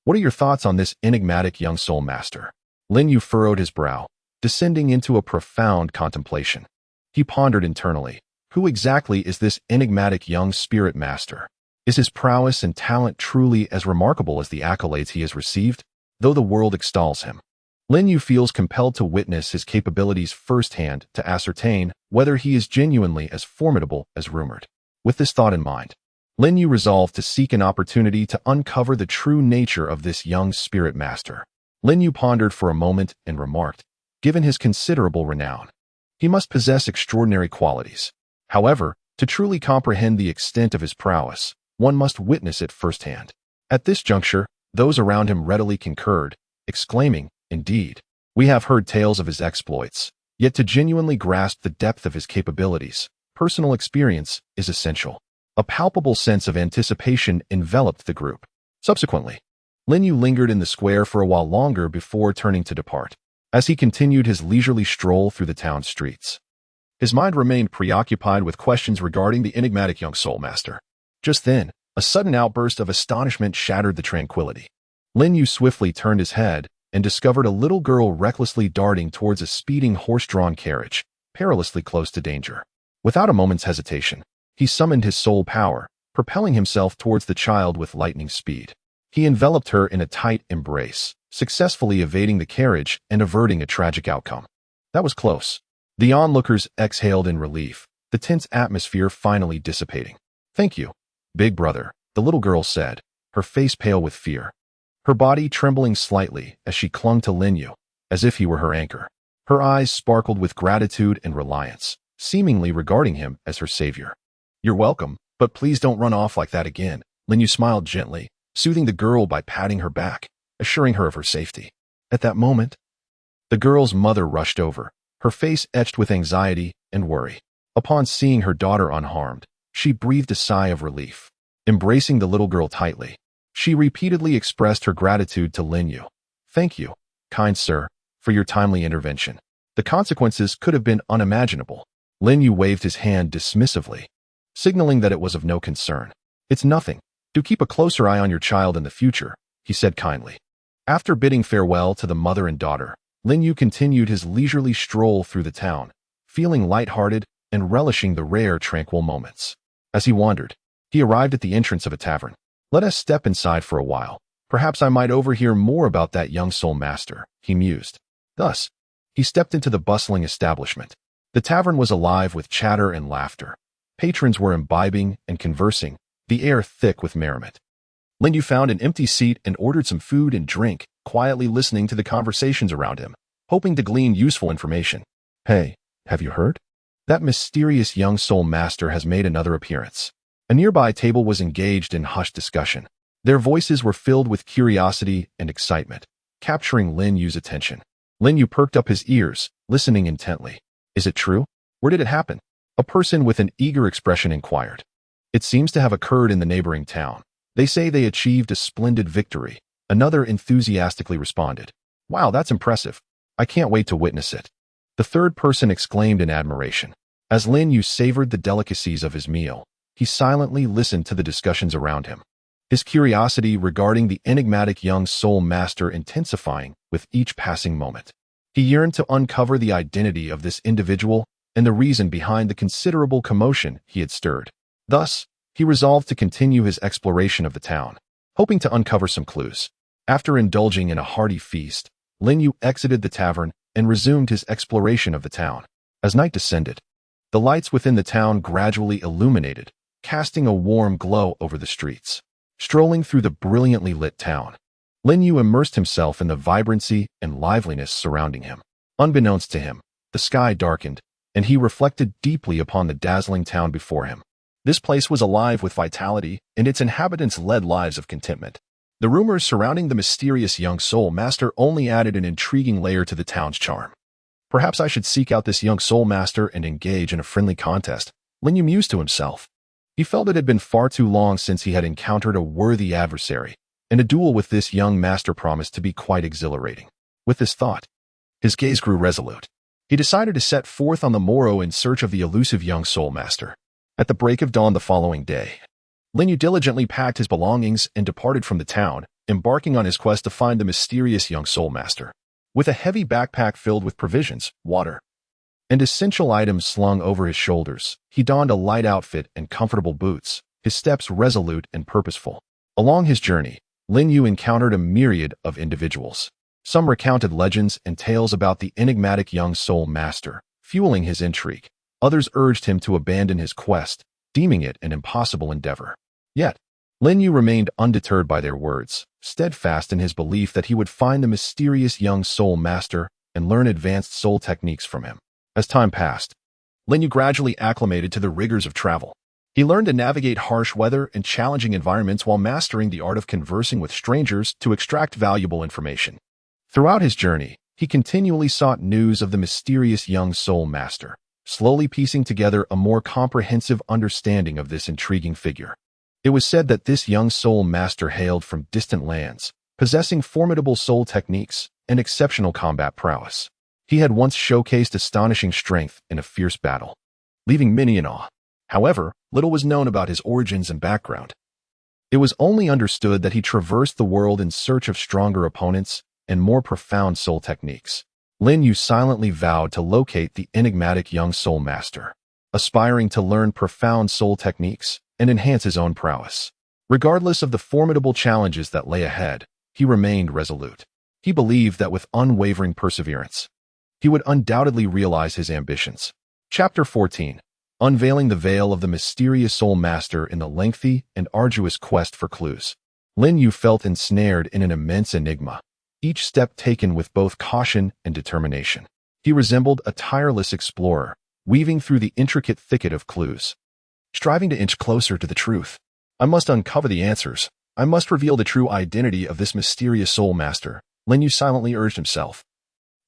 "What are your thoughts on this enigmatic young soul master?" Lin Yu furrowed his brow, descending into a profound contemplation. He pondered internally, who exactly is this enigmatic young spirit master? Is his prowess and talent truly as remarkable as the accolades he has received, though the world extols him? Lin Yu feels compelled to witness his capabilities firsthand to ascertain whether he is genuinely as formidable as rumored. With this thought in mind, Lin Yu resolved to seek an opportunity to uncover the true nature of this young spirit master. Lin Yu pondered for a moment and remarked, given his considerable renown, he must possess extraordinary qualities. However, to truly comprehend the extent of his prowess, one must witness it firsthand. At this juncture, those around him readily concurred, exclaiming, "Indeed, we have heard tales of his exploits, yet to genuinely grasp the depth of his capabilities, personal experience is essential." A palpable sense of anticipation enveloped the group. Subsequently, Lin Yu lingered in the square for a while longer before turning to depart. As he continued his leisurely stroll through the town streets, his mind remained preoccupied with questions regarding the enigmatic young soul master. Just then, a sudden outburst of astonishment shattered the tranquility. Lin Yu swiftly turned his head and discovered a little girl recklessly darting towards a speeding horse-drawn carriage, perilously close to danger. Without a moment's hesitation, he summoned his soul power, propelling himself towards the child with lightning speed. He enveloped her in a tight embrace, successfully evading the carriage and averting a tragic outcome. That was close. The onlookers exhaled in relief, the tense atmosphere finally dissipating. "Thank you, big brother," the little girl said, her face pale with fear, her body trembling slightly as she clung to Lin Yu, as if he were her anchor. Her eyes sparkled with gratitude and reliance, seemingly regarding him as her savior. "You're welcome, but please don't run off like that again." Lin Yu smiled gently, soothing the girl by patting her back, assuring her of her safety. At that moment, the girl's mother rushed over, her face etched with anxiety and worry. Upon seeing her daughter unharmed, she breathed a sigh of relief. Embracing the little girl tightly, she repeatedly expressed her gratitude to Lin Yu. "Thank you, kind sir, for your timely intervention. The consequences could have been unimaginable." Lin Yu waved his hand dismissively, signaling that it was of no concern. "It's nothing. Do keep a closer eye on your child in the future," he said kindly. After bidding farewell to the mother and daughter, Lin Yu continued his leisurely stroll through the town, feeling lighthearted and relishing the rare tranquil moments. As he wandered, he arrived at the entrance of a tavern. "Let us step inside for a while. Perhaps I might overhear more about that young soul master," he mused. Thus, he stepped into the bustling establishment. The tavern was alive with chatter and laughter. Patrons were imbibing and conversing, the air thick with merriment. Lin Yu found an empty seat and ordered some food and drink, quietly listening to the conversations around him, hoping to glean useful information. "Hey, have you heard? That mysterious young soul master has made another appearance." A nearby table was engaged in hushed discussion. Their voices were filled with curiosity and excitement, capturing Lin Yu's attention. Lin Yu perked up his ears, listening intently. "Is it true? Where did it happen?" A person with an eager expression inquired. "It seems to have occurred in the neighboring town. They say they achieved a splendid victory," another enthusiastically responded. "Wow, that's impressive. I can't wait to witness it." The third person exclaimed in admiration. As Lin Yu savored the delicacies of his meal, he silently listened to the discussions around him, his curiosity regarding the enigmatic young soul master intensifying with each passing moment. He yearned to uncover the identity of this individual and the reason behind the considerable commotion he had stirred. Thus, he resolved to continue his exploration of the town, hoping to uncover some clues. After indulging in a hearty feast, Lin Yu exited the tavern and resumed his exploration of the town. As night descended, the lights within the town gradually illuminated, casting a warm glow over the streets. Strolling through the brilliantly lit town, Lin Yu immersed himself in the vibrancy and liveliness surrounding him. Unbeknownst to him, the sky darkened, and he reflected deeply upon the dazzling town before him. This place was alive with vitality, and its inhabitants led lives of contentment. The rumors surrounding the mysterious young soul master only added an intriguing layer to the town's charm. "Perhaps I should seek out this young soul master and engage in a friendly contest," Lin Yu mused to himself. He felt it had been far too long since he had encountered a worthy adversary, and a duel with this young master promised to be quite exhilarating. With this thought, his gaze grew resolute. He decided to set forth on the morrow in search of the elusive young soul master. At the break of dawn the following day, Lin Yu diligently packed his belongings and departed from the town, embarking on his quest to find the mysterious young soul master. With a heavy backpack filled with provisions, water, and essential items slung over his shoulders, he donned a light outfit and comfortable boots, his steps resolute and purposeful. Along his journey, Lin Yu encountered a myriad of individuals. Some recounted legends and tales about the enigmatic young soul master, fueling his intrigue. Others urged him to abandon his quest, deeming it an impossible endeavor. Yet, Lin Yu remained undeterred by their words, steadfast in his belief that he would find the mysterious young soul master and learn advanced soul techniques from him. As time passed, Lin Yu gradually acclimated to the rigors of travel. He learned to navigate harsh weather and challenging environments while mastering the art of conversing with strangers to extract valuable information. Throughout his journey, he continually sought news of the mysterious young soul master, slowly piecing together a more comprehensive understanding of this intriguing figure. It was said that this young soul master hailed from distant lands, possessing formidable soul techniques and exceptional combat prowess. He had once showcased astonishing strength in a fierce battle, leaving many in awe. However, little was known about his origins and background. It was only understood that he traversed the world in search of stronger opponents and more profound soul techniques. Lin Yu silently vowed to locate the enigmatic young soul master, aspiring to learn profound soul techniques and enhance his own prowess. Regardless of the formidable challenges that lay ahead, he remained resolute. He believed that with unwavering perseverance, he would undoubtedly realize his ambitions. Chapter 14. Unveiling the veil of the mysterious soul master in the lengthy and arduous quest for clues. Lin Yu felt ensnared in an immense enigma, each step taken with both caution and determination. He resembled a tireless explorer, weaving through the intricate thicket of clues, striving to inch closer to the truth. I must uncover the answers. I must reveal the true identity of this mysterious soul master, Lin Yu silently urged himself,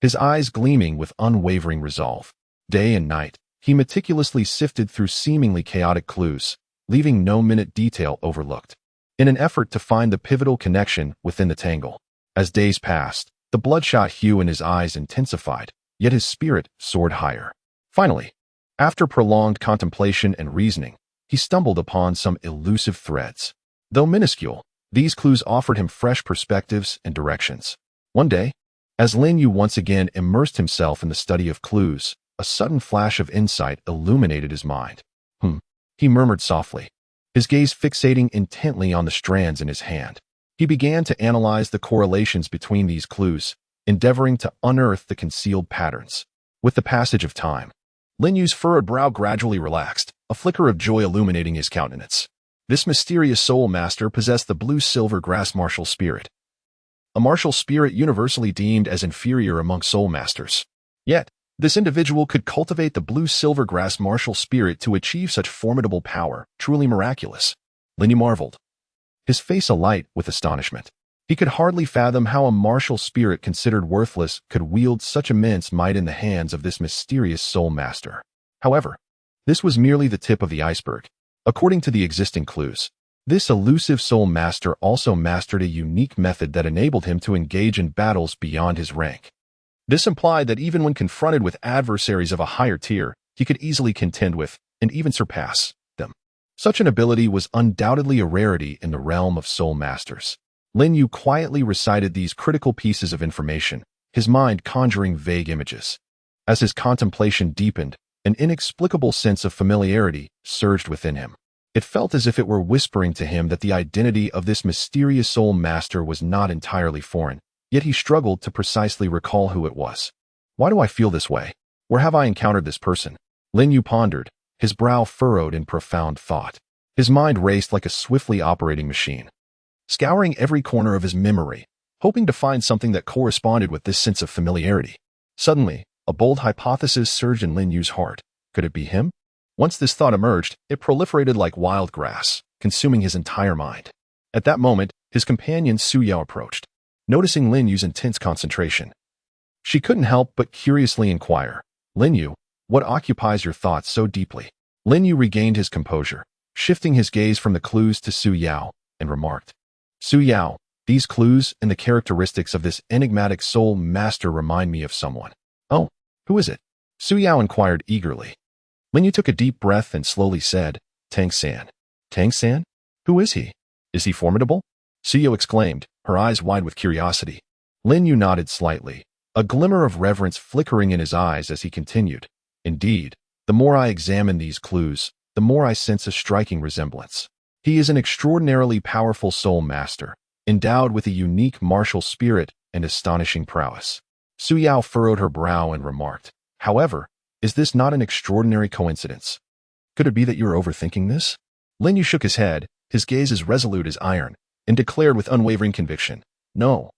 his eyes gleaming with unwavering resolve. Day and night, he meticulously sifted through seemingly chaotic clues, leaving no minute detail overlooked, in an effort to find the pivotal connection within the tangle. As days passed, the bloodshot hue in his eyes intensified, yet his spirit soared higher. Finally, after prolonged contemplation and reasoning, he stumbled upon some elusive threads. Though minuscule, these clues offered him fresh perspectives and directions. One day, as Lin Yu once again immersed himself in the study of clues, a sudden flash of insight illuminated his mind. He murmured softly, his gaze fixating intently on the strands in his hand. He began to analyze the correlations between these clues, endeavoring to unearth the concealed patterns. With the passage of time, Lin Yu's furrowed brow gradually relaxed, a flicker of joy illuminating his countenance. This mysterious soul master possessed the blue-silver grass martial spirit, a martial spirit universally deemed as inferior among soul masters. Yet, this individual could cultivate the blue-silver grass martial spirit to achieve such formidable power, truly miraculous. Lin Yu marveled, his face alight with astonishment. He could hardly fathom how a martial spirit considered worthless could wield such immense might in the hands of this mysterious soul master. However, this was merely the tip of the iceberg. According to the existing clues, this elusive soul master also mastered a unique method that enabled him to engage in battles beyond his rank. This implied that even when confronted with adversaries of a higher tier, he could easily contend with, and even surpass, them. Such an ability was undoubtedly a rarity in the realm of soul masters. Lin Yu quietly recited these critical pieces of information, his mind conjuring vague images. As his contemplation deepened, an inexplicable sense of familiarity surged within him. It felt as if it were whispering to him that the identity of this mysterious soul master was not entirely foreign, yet he struggled to precisely recall who it was. Why do I feel this way? Where have I encountered this person? Lin Yu pondered, his brow furrowed in profound thought. His mind raced like a swiftly operating machine, scouring every corner of his memory, hoping to find something that corresponded with this sense of familiarity. Suddenly, a bold hypothesis surged in Lin Yu's heart. Could it be him? Once this thought emerged, it proliferated like wild grass, consuming his entire mind. At that moment, his companion Su Yao approached. Noticing Lin Yu's intense concentration, she couldn't help but curiously inquire, "Lin Yu, what occupies your thoughts so deeply?" Lin Yu regained his composure, shifting his gaze from the clues to Su Yao, and remarked, Su Yao, these clues and the characteristics of this enigmatic soul master remind me of someone. Oh, who is it? Su Yao inquired eagerly. Lin Yu took a deep breath and slowly said, Tang San. Tang San? Who is he? Is he formidable? Su Yao exclaimed, her eyes wide with curiosity. Lin Yu nodded slightly, a glimmer of reverence flickering in his eyes as he continued. Indeed, the more I examine these clues, the more I sense a striking resemblance. He is an extraordinarily powerful soul master, endowed with a unique martial spirit and astonishing prowess. Su Yao furrowed her brow and remarked, However, is this not an extraordinary coincidence? Could it be that you are overthinking this? Lin Yu shook his head, his gaze as resolute as iron, and declared with unwavering conviction, No.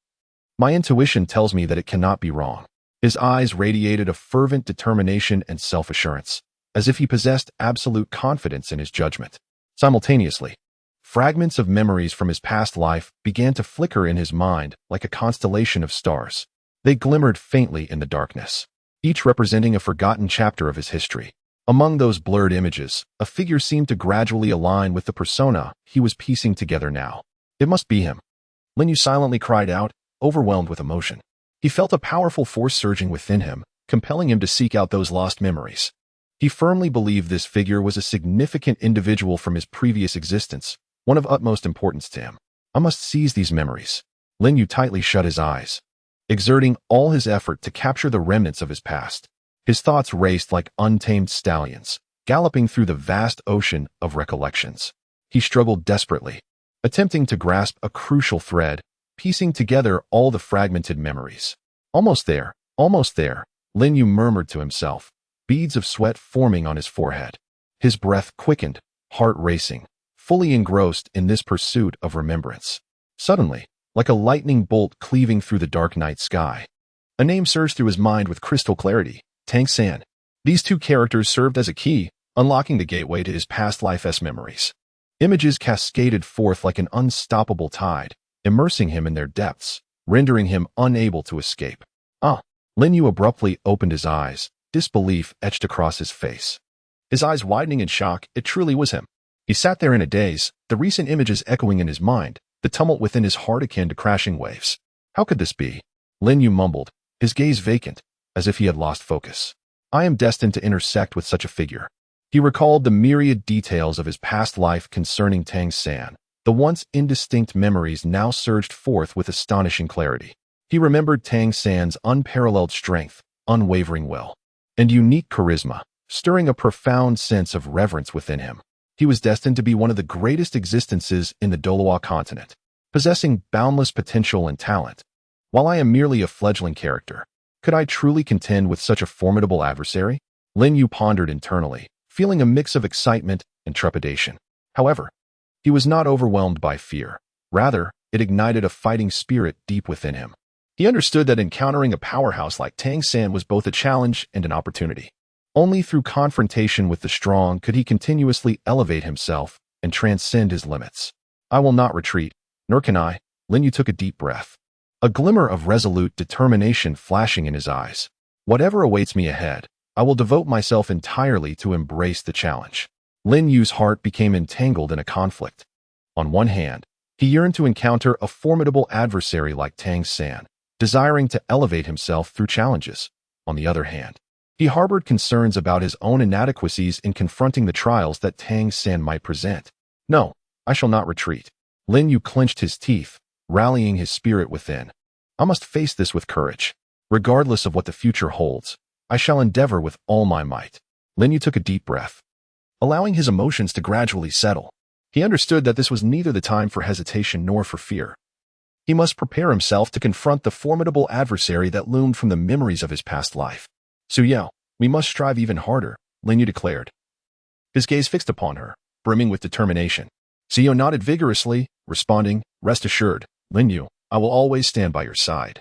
My intuition tells me that it cannot be wrong. His eyes radiated a fervent determination and self-assurance, as if he possessed absolute confidence in his judgment. Simultaneously, fragments of memories from his past life began to flicker in his mind like a constellation of stars. They glimmered faintly in the darkness, each representing a forgotten chapter of his history. Among those blurred images, a figure seemed to gradually align with the persona he was piecing together now. It must be him. Lin Yu silently cried out, overwhelmed with emotion. He felt a powerful force surging within him, compelling him to seek out those lost memories. He firmly believed this figure was a significant individual from his previous existence, one of utmost importance to him. I must seize these memories. Lin Yu tightly shut his eyes, exerting all his effort to capture the remnants of his past. His thoughts raced like untamed stallions, galloping through the vast ocean of recollections. He struggled desperately, attempting to grasp a crucial thread, piecing together all the fragmented memories. Almost there, Lin Yu murmured to himself, beads of sweat forming on his forehead. His breath quickened, heart racing, fully engrossed in this pursuit of remembrance. Suddenly, like a lightning bolt cleaving through the dark night sky, a name surged through his mind with crystal clarity, Tang San. These two characters served as a key, unlocking the gateway to his past life's memories. Images cascaded forth like an unstoppable tide, immersing him in their depths, rendering him unable to escape. Lin Yu abruptly opened his eyes, disbelief etched across his face. His eyes widening in shock, it truly was him. He sat there in a daze, the recent images echoing in his mind, the tumult within his heart akin to crashing waves. How could this be? Lin Yu mumbled, his gaze vacant, as if he had lost focus. I am destined to intersect with such a figure. He recalled the myriad details of his past life concerning Tang San. The once indistinct memories now surged forth with astonishing clarity. He remembered Tang San's unparalleled strength, unwavering will, and unique charisma, stirring a profound sense of reverence within him. He was destined to be one of the greatest existences in the Douluo continent, possessing boundless potential and talent. While I am merely a fledgling character, could I truly contend with such a formidable adversary? Lin Yu pondered internally, feeling a mix of excitement and trepidation. However, he was not overwhelmed by fear. Rather, it ignited a fighting spirit deep within him. He understood that encountering a powerhouse like Tang San was both a challenge and an opportunity. Only through confrontation with the strong could he continuously elevate himself and transcend his limits. I will not retreat, nor can I. Lin Yu took a deep breath, a glimmer of resolute determination flashing in his eyes. Whatever awaits me ahead, I will devote myself entirely to embrace the challenge. Lin Yu's heart became entangled in a conflict. On one hand, he yearned to encounter a formidable adversary like Tang San, desiring to elevate himself through challenges. On the other hand, he harbored concerns about his own inadequacies in confronting the trials that Tang San might present. No, I shall not retreat. Lin Yu clenched his teeth, rallying his spirit within. I must face this with courage. Regardless of what the future holds, I shall endeavor with all my might. Lin Yu took a deep breath, allowing his emotions to gradually settle. He understood that this was neither the time for hesitation nor for fear. He must prepare himself to confront the formidable adversary that loomed from the memories of his past life. Su Yao, we must strive even harder, Lin Yu declared, his gaze fixed upon her, brimming with determination. Su Yao nodded vigorously, responding, Rest assured, Lin Yu, I will always stand by your side.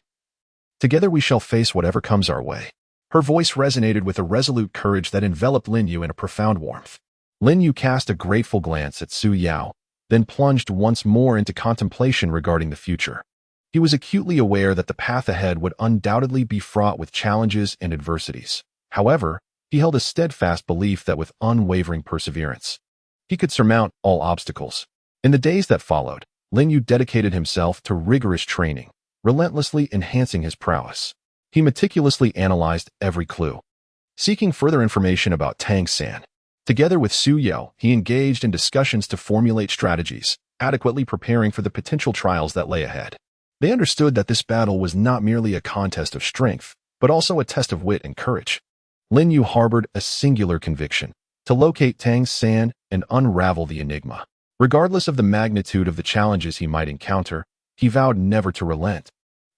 Together we shall face whatever comes our way. Her voice resonated with a resolute courage that enveloped Lin Yu in a profound warmth. Lin Yu cast a grateful glance at Su Yao, then plunged once more into contemplation regarding the future. He was acutely aware that the path ahead would undoubtedly be fraught with challenges and adversities. However, he held a steadfast belief that with unwavering perseverance, He could surmount all obstacles. In the days that followed, Lin Yu dedicated himself to rigorous training, relentlessly enhancing his prowess. He meticulously analyzed every clue, seeking further information about Tang San. Together with Su Yao, he engaged in discussions to formulate strategies, adequately preparing for the potential trials that lay ahead. They understood that this battle was not merely a contest of strength, but also a test of wit and courage. Lin Yu harbored a singular conviction: to locate Tang San and unravel the enigma. Regardless of the magnitude of the challenges he might encounter, he vowed never to relent,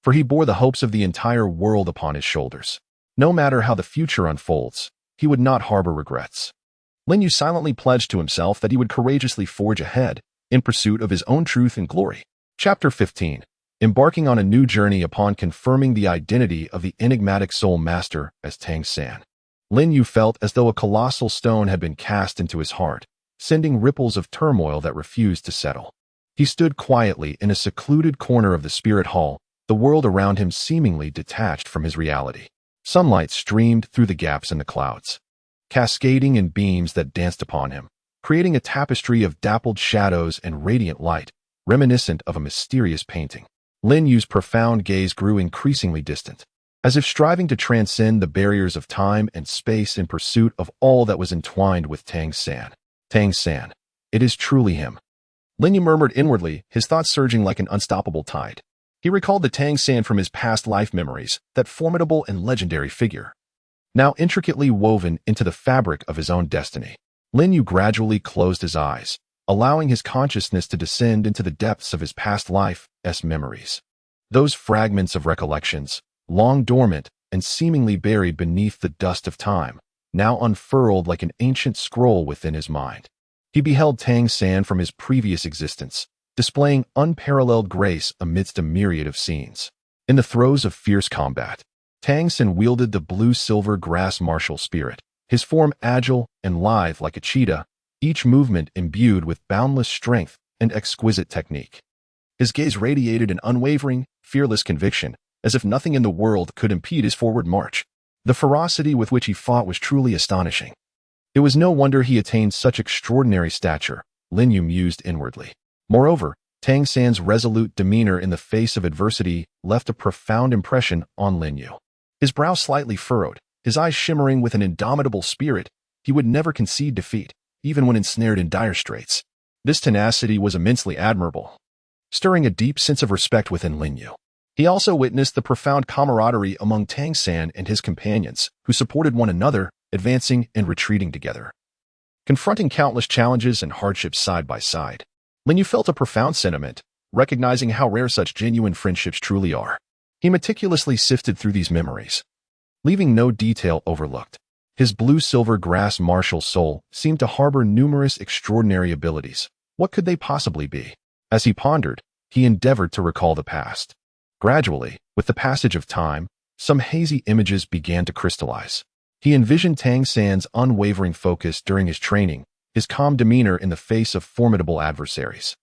for he bore the hopes of the entire world upon his shoulders. No matter how the future unfolds, he would not harbor regrets. Lin Yu silently pledged to himself that he would courageously forge ahead in pursuit of his own truth and glory. Chapter 15. Embarking on a new journey upon confirming the identity of the enigmatic soul master as Tang San. Lin Yu felt as though a colossal stone had been cast into his heart, sending ripples of turmoil that refused to settle. He stood quietly in a secluded corner of the spirit hall, the world around him seemingly detached from his reality. Sunlight streamed through the gaps in the clouds, cascading in beams that danced upon him, creating a tapestry of dappled shadows and radiant light, reminiscent of a mysterious painting. Lin Yu's profound gaze grew increasingly distant, as if striving to transcend the barriers of time and space in pursuit of all that was entwined with Tang San. Tang San. It is truly him. Lin Yu murmured inwardly, his thoughts surging like an unstoppable tide. He recalled the Tang San from his past life memories, that formidable and legendary figure, now intricately woven into the fabric of his own destiny. Lin Yu gradually closed his eyes, allowing his consciousness to descend into the depths of his past life's memories. Those fragments of recollections, long dormant and seemingly buried beneath the dust of time, now unfurled like an ancient scroll within his mind. He beheld Tang San from his previous existence, displaying unparalleled grace amidst a myriad of scenes. In the throes of fierce combat, Tang San wielded the blue-silver grass martial spirit, his form agile and lithe like a cheetah, each movement imbued with boundless strength and exquisite technique. His gaze radiated an unwavering, fearless conviction, as if nothing in the world could impede his forward march. The ferocity with which he fought was truly astonishing. It was no wonder he attained such extraordinary stature, Lin Yu mused inwardly. Moreover, Tang San's resolute demeanor in the face of adversity left a profound impression on Lin Yu. His brow slightly furrowed, his eyes shimmering with an indomitable spirit. He would never concede defeat, even when ensnared in dire straits. This tenacity was immensely admirable, stirring a deep sense of respect within Lin Yu. He also witnessed the profound camaraderie among Tang San and his companions, who supported one another, advancing and retreating together. Confronting countless challenges and hardships side by side, Lin Yu felt a profound sentiment, recognizing how rare such genuine friendships truly are. He meticulously sifted through these memories, leaving no detail overlooked. His blue-silver grass martial soul seemed to harbor numerous extraordinary abilities. What could they possibly be? As he pondered, he endeavored to recall the past. Gradually, with the passage of time, some hazy images began to crystallize. He envisioned Tang San's unwavering focus during his training, his calm demeanor in the face of formidable adversaries,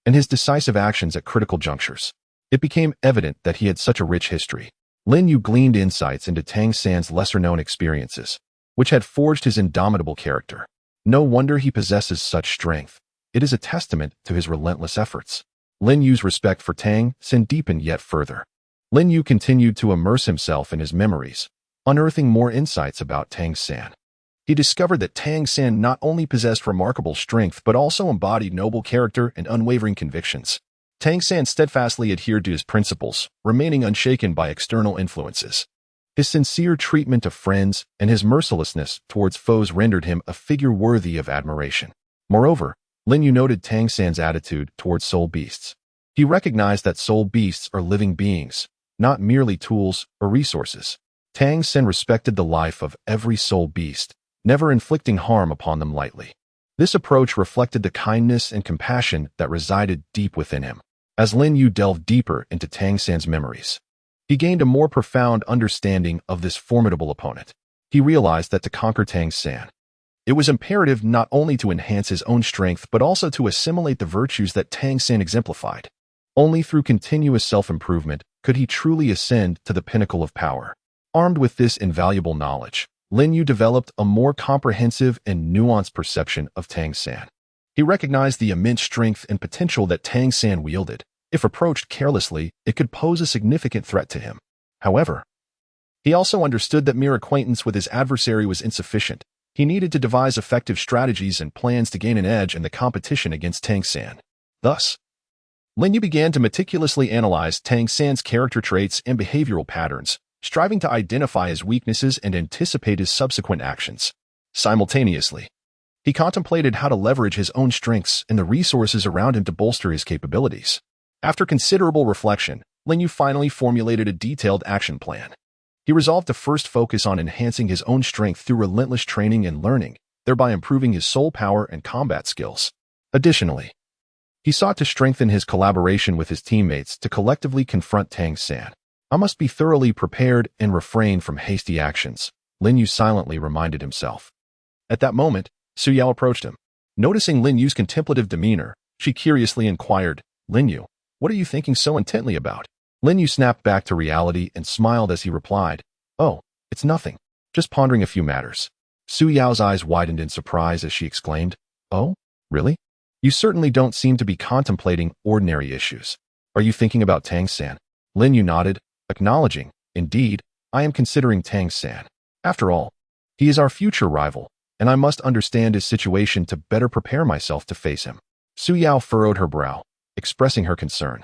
and his decisive actions at critical junctures. It became evident that he had such a rich history. Lin Yu gleaned insights into Tang San's lesser-known experiences, which had forged his indomitable character. No wonder he possesses such strength. It is a testament to his relentless efforts. Lin Yu's respect for Tang San deepened yet further. Lin Yu continued to immerse himself in his memories, unearthing more insights about Tang San. He discovered that Tang San not only possessed remarkable strength but also embodied noble character and unwavering convictions. Tang San steadfastly adhered to his principles, remaining unshaken by external influences. His sincere treatment of friends and his mercilessness towards foes rendered him a figure worthy of admiration. Moreover, Lin Yu noted Tang San's attitude towards soul beasts. He recognized that soul beasts are living beings, not merely tools or resources. Tang San respected the life of every soul beast, never inflicting harm upon them lightly. This approach reflected the kindness and compassion that resided deep within him. As Lin Yu delved deeper into Tang San's memories, he gained a more profound understanding of this formidable opponent. He realized that to conquer Tang San, it was imperative not only to enhance his own strength but also to assimilate the virtues that Tang San exemplified. Only through continuous self-improvement could he truly ascend to the pinnacle of power. Armed with this invaluable knowledge, Lin Yu developed a more comprehensive and nuanced perception of Tang San. He recognized the immense strength and potential that Tang San wielded. If approached carelessly, it could pose a significant threat to him. However, he also understood that mere acquaintance with his adversary was insufficient. He needed to devise effective strategies and plans to gain an edge in the competition against Tang San. Thus, Lin Yu began to meticulously analyze Tang San's character traits and behavioral patterns, striving to identify his weaknesses and anticipate his subsequent actions. Simultaneously, he contemplated how to leverage his own strengths and the resources around him to bolster his capabilities. After considerable reflection, Lin Yu finally formulated a detailed action plan. He resolved to first focus on enhancing his own strength through relentless training and learning, thereby improving his soul power and combat skills. Additionally, he sought to strengthen his collaboration with his teammates to collectively confront Tang San. I must be thoroughly prepared and refrain from hasty actions, Lin Yu silently reminded himself. At that moment, Su Yao approached him. Noticing Lin Yu's contemplative demeanor, she curiously inquired, "Lin Yu, what are you thinking so intently about?" Lin Yu snapped back to reality and smiled as he replied, "Oh, it's nothing. Just pondering a few matters." Su Yao's eyes widened in surprise as she exclaimed, "Oh, really? You certainly don't seem to be contemplating ordinary issues. Are you thinking about Tang San?" Lin Yu nodded, acknowledging, "Indeed, I am considering Tang San. After all, he is our future rival, and I must understand his situation to better prepare myself to face him." Su Yao furrowed her brow, expressing her concern.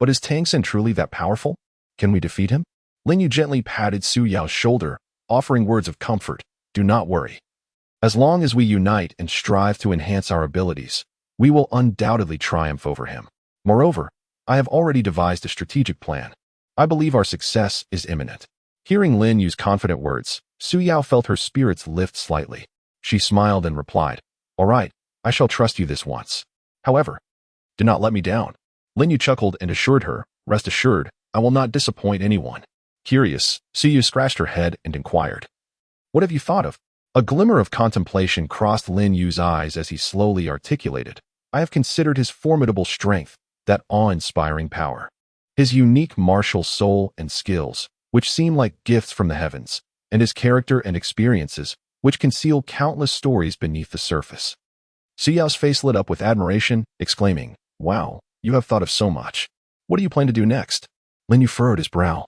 "But is Tang San truly that powerful? Can we defeat him?" Lin Yu gently patted Su Yao's shoulder, offering words of comfort. "Do not worry. As long as we unite and strive to enhance our abilities, we will undoubtedly triumph over him. Moreover, I have already devised a strategic plan. I believe our success is imminent." Hearing Lin Yu's confident words, Su Yao felt her spirits lift slightly. She smiled and replied, "All right, I shall trust you this once. However, do not let me down." Lin Yu chuckled and assured her, "Rest assured, I will not disappoint anyone." Curious, Su Yu scratched her head and inquired, "What have you thought of?" A glimmer of contemplation crossed Lin Yu's eyes as he slowly articulated, "I have considered his formidable strength, that awe-inspiring power, his unique martial soul and skills, which seem like gifts from the heavens, and his character and experiences, which conceal countless stories beneath the surface." Su Yao's face lit up with admiration, exclaiming, "Wow, you have thought of so much. What do you plan to do next?" Lin Yu furrowed his brow,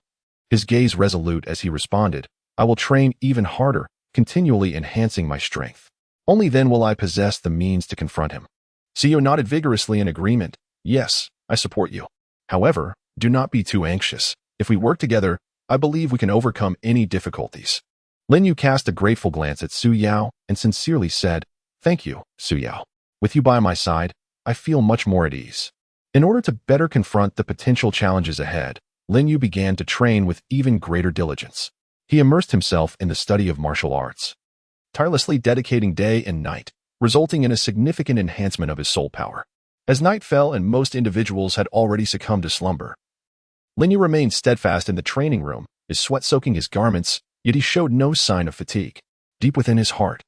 his gaze resolute as he responded, "I will train even harder, continually enhancing my strength. Only then will I possess the means to confront him." Su Yu nodded vigorously in agreement. "Yes, I support you. However, do not be too anxious. If we work together, I believe we can overcome any difficulties." Lin Yu cast a grateful glance at Su Yao and sincerely said, "Thank you, Su Yao. With you by my side, I feel much more at ease." In order to better confront the potential challenges ahead, Lin Yu began to train with even greater diligence. He immersed himself in the study of martial arts, tirelessly dedicating day and night, resulting in a significant enhancement of his soul power. As night fell and most individuals had already succumbed to slumber, Lin Yu remained steadfast in the training room, his sweat soaking his garments, yet he showed no sign of fatigue. Deep within his heart,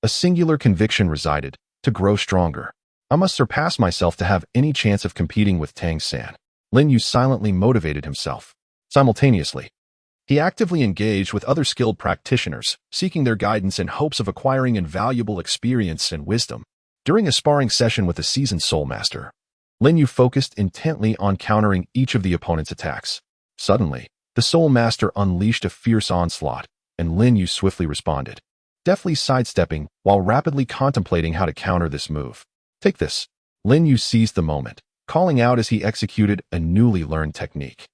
a singular conviction resided: to grow stronger. I must surpass myself to have any chance of competing with Tang San. Lin Yu silently motivated himself. Simultaneously, he actively engaged with other skilled practitioners, seeking their guidance in hopes of acquiring invaluable experience and wisdom. During a sparring session with a seasoned soul master, Lin Yu focused intently on countering each of the opponent's attacks. Suddenly, the soul master unleashed a fierce onslaught, and Lin Yu swiftly responded, deftly sidestepping while rapidly contemplating how to counter this move. "Take this." Lin Yu seized the moment, calling out as he executed a newly learned technique.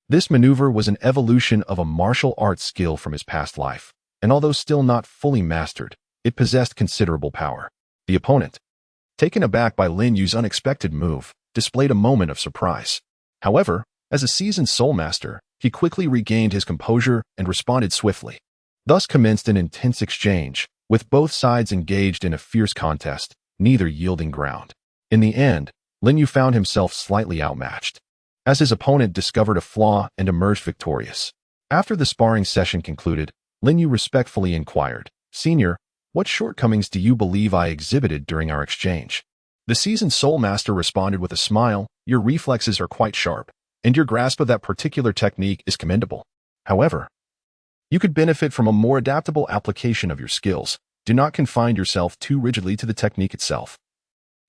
This maneuver was an evolution of a martial arts skill from his past life, and although still not fully mastered, it possessed considerable power. The opponent, taken aback by Lin Yu's unexpected move, displayed a moment of surprise. However, as a seasoned soul master, he quickly regained his composure and responded swiftly. Thus commenced an intense exchange, with both sides engaged in a fierce contest, neither yielding ground. In the end, Lin Yu found himself slightly outmatched, as his opponent discovered a flaw and emerged victorious. After the sparring session concluded, Lin Yu respectfully inquired, "Senior, what shortcomings do you believe I exhibited during our exchange?" The seasoned soul master responded with a smile, "Your reflexes are quite sharp, and your grasp of that particular technique is commendable. However, you could benefit from a more adaptable application of your skills. Do not confine yourself too rigidly to the technique itself."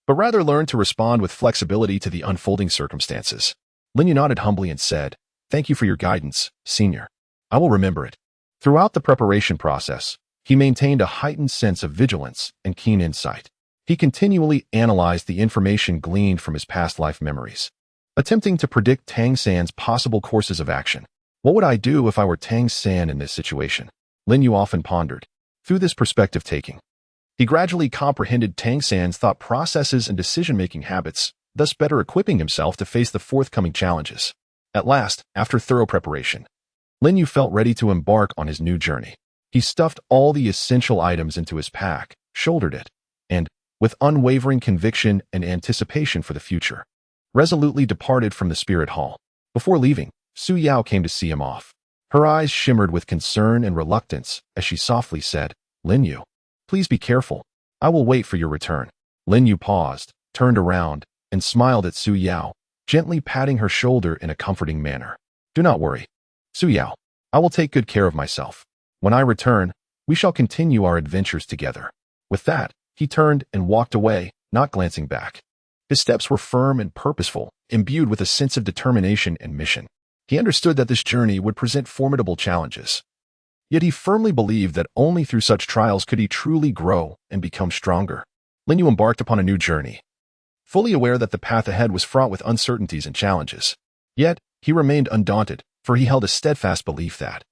but rather learned to respond with flexibility to the unfolding circumstances. Lin Yu nodded humbly and said, "Thank you for your guidance, Senior. I will remember it." Throughout the preparation process, he maintained a heightened sense of vigilance and keen insight. He continually analyzed the information gleaned from his past life memories, attempting to predict Tang San's possible courses of action. What would I do if I were Tang San in this situation? Lin Yu often pondered. Through this perspective-taking, he gradually comprehended Tang San's thought processes and decision-making habits, thus better equipping himself to face the forthcoming challenges. At last, after thorough preparation, Lin Yu felt ready to embark on his new journey. He stuffed all the essential items into his pack, shouldered it, and, with unwavering conviction and anticipation for the future, resolutely departed from the spirit hall. Before leaving, Su Yao came to see him off. Her eyes shimmered with concern and reluctance as she softly said, "Lin Yu, please be careful. I will wait for your return." Lin Yu paused, turned around, and smiled at Su Yao, gently patting her shoulder in a comforting manner. "Do not worry, Su Yao. I will take good care of myself. When I return, we shall continue our adventures together." With that, he turned and walked away, not glancing back. His steps were firm and purposeful, imbued with a sense of determination and mission. He understood that this journey would present formidable challenges. Yet he firmly believed that only through such trials could he truly grow and become stronger. Lin Yu embarked upon a new journey, fully aware that the path ahead was fraught with uncertainties and challenges. Yet, he remained undaunted, for he held a steadfast belief that,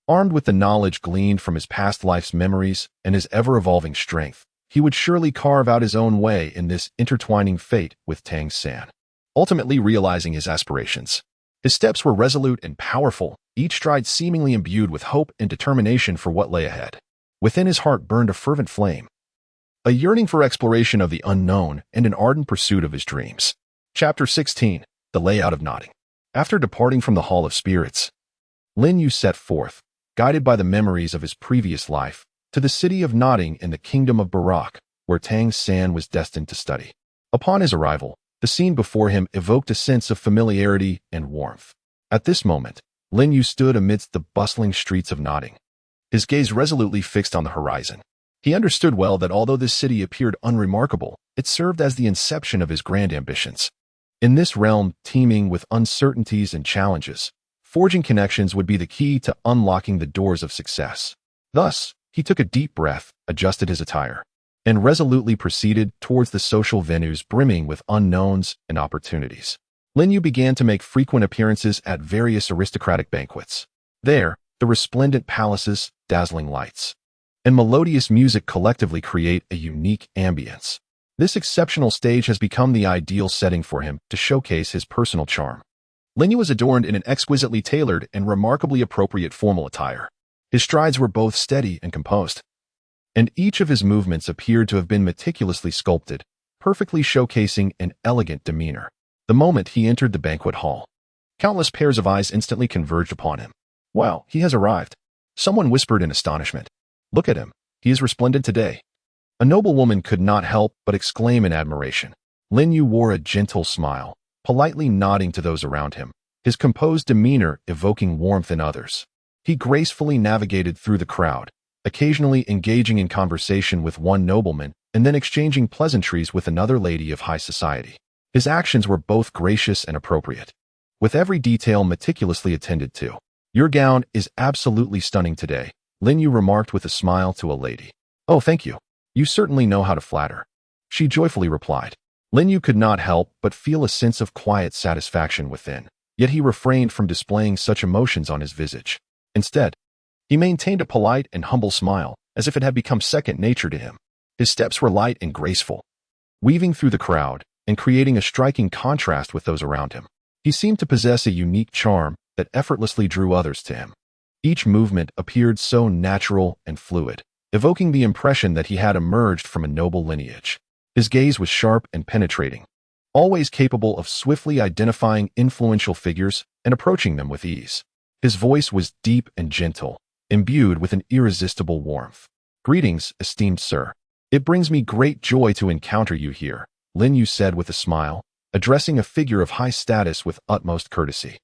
armed with the knowledge gleaned from his past life's memories and his ever-evolving strength, he would surely carve out his own way in this intertwining fate with Tang San, ultimately realizing his aspirations. His steps were resolute and powerful, each stride seemingly imbued with hope and determination for what lay ahead. Within his heart burned a fervent flame, a yearning for exploration of the unknown and an ardent pursuit of his dreams. Chapter 16. The Layout of Nodding. After departing from the Hall of Spirits, Lin Yu set forth, guided by the memories of his previous life, to the city of Nodding in the kingdom of Barak, where Tang San was destined to study. Upon his arrival, the scene before him evoked a sense of familiarity and warmth. At this moment, Lin Yu stood amidst the bustling streets of Nodding, his gaze resolutely fixed on the horizon. He understood well that although this city appeared unremarkable, it served as the inception of his grand ambitions. In this realm teeming with uncertainties and challenges, forging connections would be the key to unlocking the doors of success. Thus, he took a deep breath, adjusted his attire, and resolutely proceeded towards the social venues brimming with unknowns and opportunities. Lin Yu began to make frequent appearances at various aristocratic banquets. There, the resplendent palaces, dazzling lights, and melodious music collectively create a unique ambience. This exceptional stage has become the ideal setting for him to showcase his personal charm. Lin Yu was adorned in an exquisitely tailored and remarkably appropriate formal attire. His strides were both steady and composed, and each of his movements appeared to have been meticulously sculpted, perfectly showcasing an elegant demeanor. The moment he entered the banquet hall, countless pairs of eyes instantly converged upon him. "Wow, he has arrived," someone whispered in astonishment. "Look at him, he is resplendent today." A noblewoman could not help but exclaim in admiration. Lin Yu wore a gentle smile, politely nodding to those around him, his composed demeanor evoking warmth in others. He gracefully navigated through the crowd, occasionally engaging in conversation with one nobleman and then exchanging pleasantries with another lady of high society. His actions were both gracious and appropriate, with every detail meticulously attended to. "Your gown is absolutely stunning today," Lin Yu remarked with a smile to a lady. "Oh, thank you. You certainly know how to flatter," she joyfully replied. Lin Yu could not help but feel a sense of quiet satisfaction within, yet he refrained from displaying such emotions on his visage. Instead, he maintained a polite and humble smile, as if it had become second nature to him. His steps were light and graceful, weaving through the crowd and creating a striking contrast with those around him. He seemed to possess a unique charm that effortlessly drew others to him. Each movement appeared so natural and fluid, evoking the impression that he had emerged from a noble lineage. His gaze was sharp and penetrating, always capable of swiftly identifying influential figures and approaching them with ease. His voice was deep and gentle, imbued with an irresistible warmth. "Greetings, esteemed sir. It brings me great joy to encounter you here," Lin Yu said with a smile, addressing a figure of high status with utmost courtesy.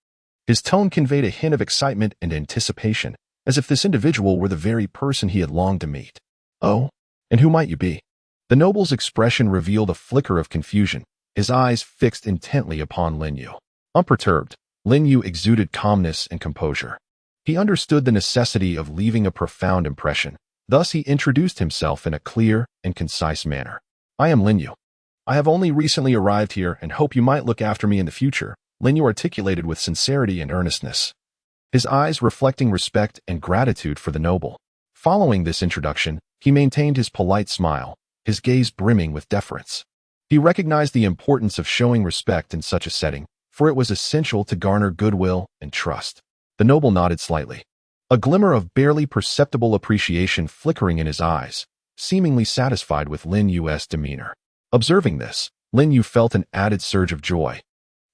His tone conveyed a hint of excitement and anticipation, as if this individual were the very person he had longed to meet. "Oh, and who might you be?" The noble's expression revealed a flicker of confusion, his eyes fixed intently upon Lin Yu. Unperturbed, Lin Yu exuded calmness and composure. He understood the necessity of leaving a profound impression. Thus he introduced himself in a clear and concise manner. I am Lin Yu. I have only recently arrived here and hope you might look after me in the future, Lin Yu articulated with sincerity and earnestness, his eyes reflecting respect and gratitude for the noble. Following this introduction, he maintained his polite smile, his gaze brimming with deference. He recognized the importance of showing respect in such a setting, for it was essential to garner goodwill and trust. The noble nodded slightly, a glimmer of barely perceptible appreciation flickering in his eyes, seemingly satisfied with Lin Yu's demeanor. Observing this, Lin Yu felt an added surge of joy,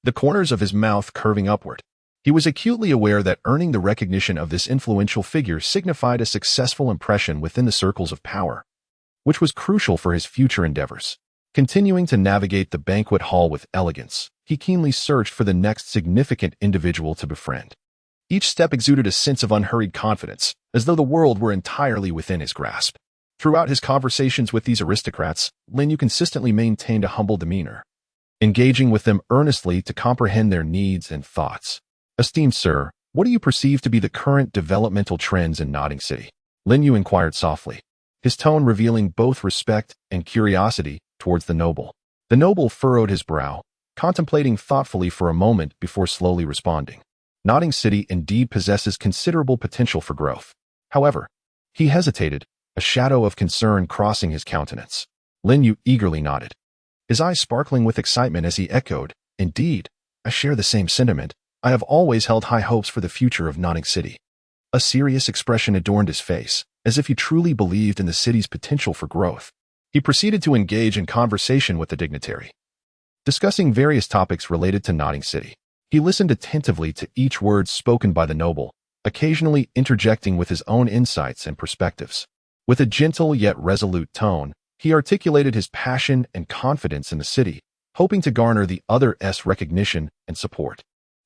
the corners of his mouth curving upward. He was acutely aware that earning the recognition of this influential figure signified a successful impression within the circles of power, which was crucial for his future endeavors. Continuing to navigate the banquet hall with elegance, he keenly searched for the next significant individual to befriend. Each step exuded a sense of unhurried confidence, as though the world were entirely within his grasp. Throughout his conversations with these aristocrats, Lin Yu consistently maintained a humble demeanor, engaging with them earnestly to comprehend their needs and thoughts. Esteemed sir, what do you perceive to be the current developmental trends in Nodding City? Lin Yu inquired softly, his tone revealing both respect and curiosity towards the noble. The noble furrowed his brow, contemplating thoughtfully for a moment before slowly responding. Nodding City indeed possesses considerable potential for growth. However, he hesitated, a shadow of concern crossing his countenance. Lin Yu eagerly nodded, his eyes sparkling with excitement as he echoed, Indeed, I share the same sentiment. I have always held high hopes for the future of Nodding City. A serious expression adorned his face, as if he truly believed in the city's potential for growth. He proceeded to engage in conversation with the dignitary, discussing various topics related to Nodding City. He listened attentively to each word spoken by the noble, occasionally interjecting with his own insights and perspectives. With a gentle yet resolute tone, he articulated his passion and confidence in the city, hoping to garner the other's recognition and support.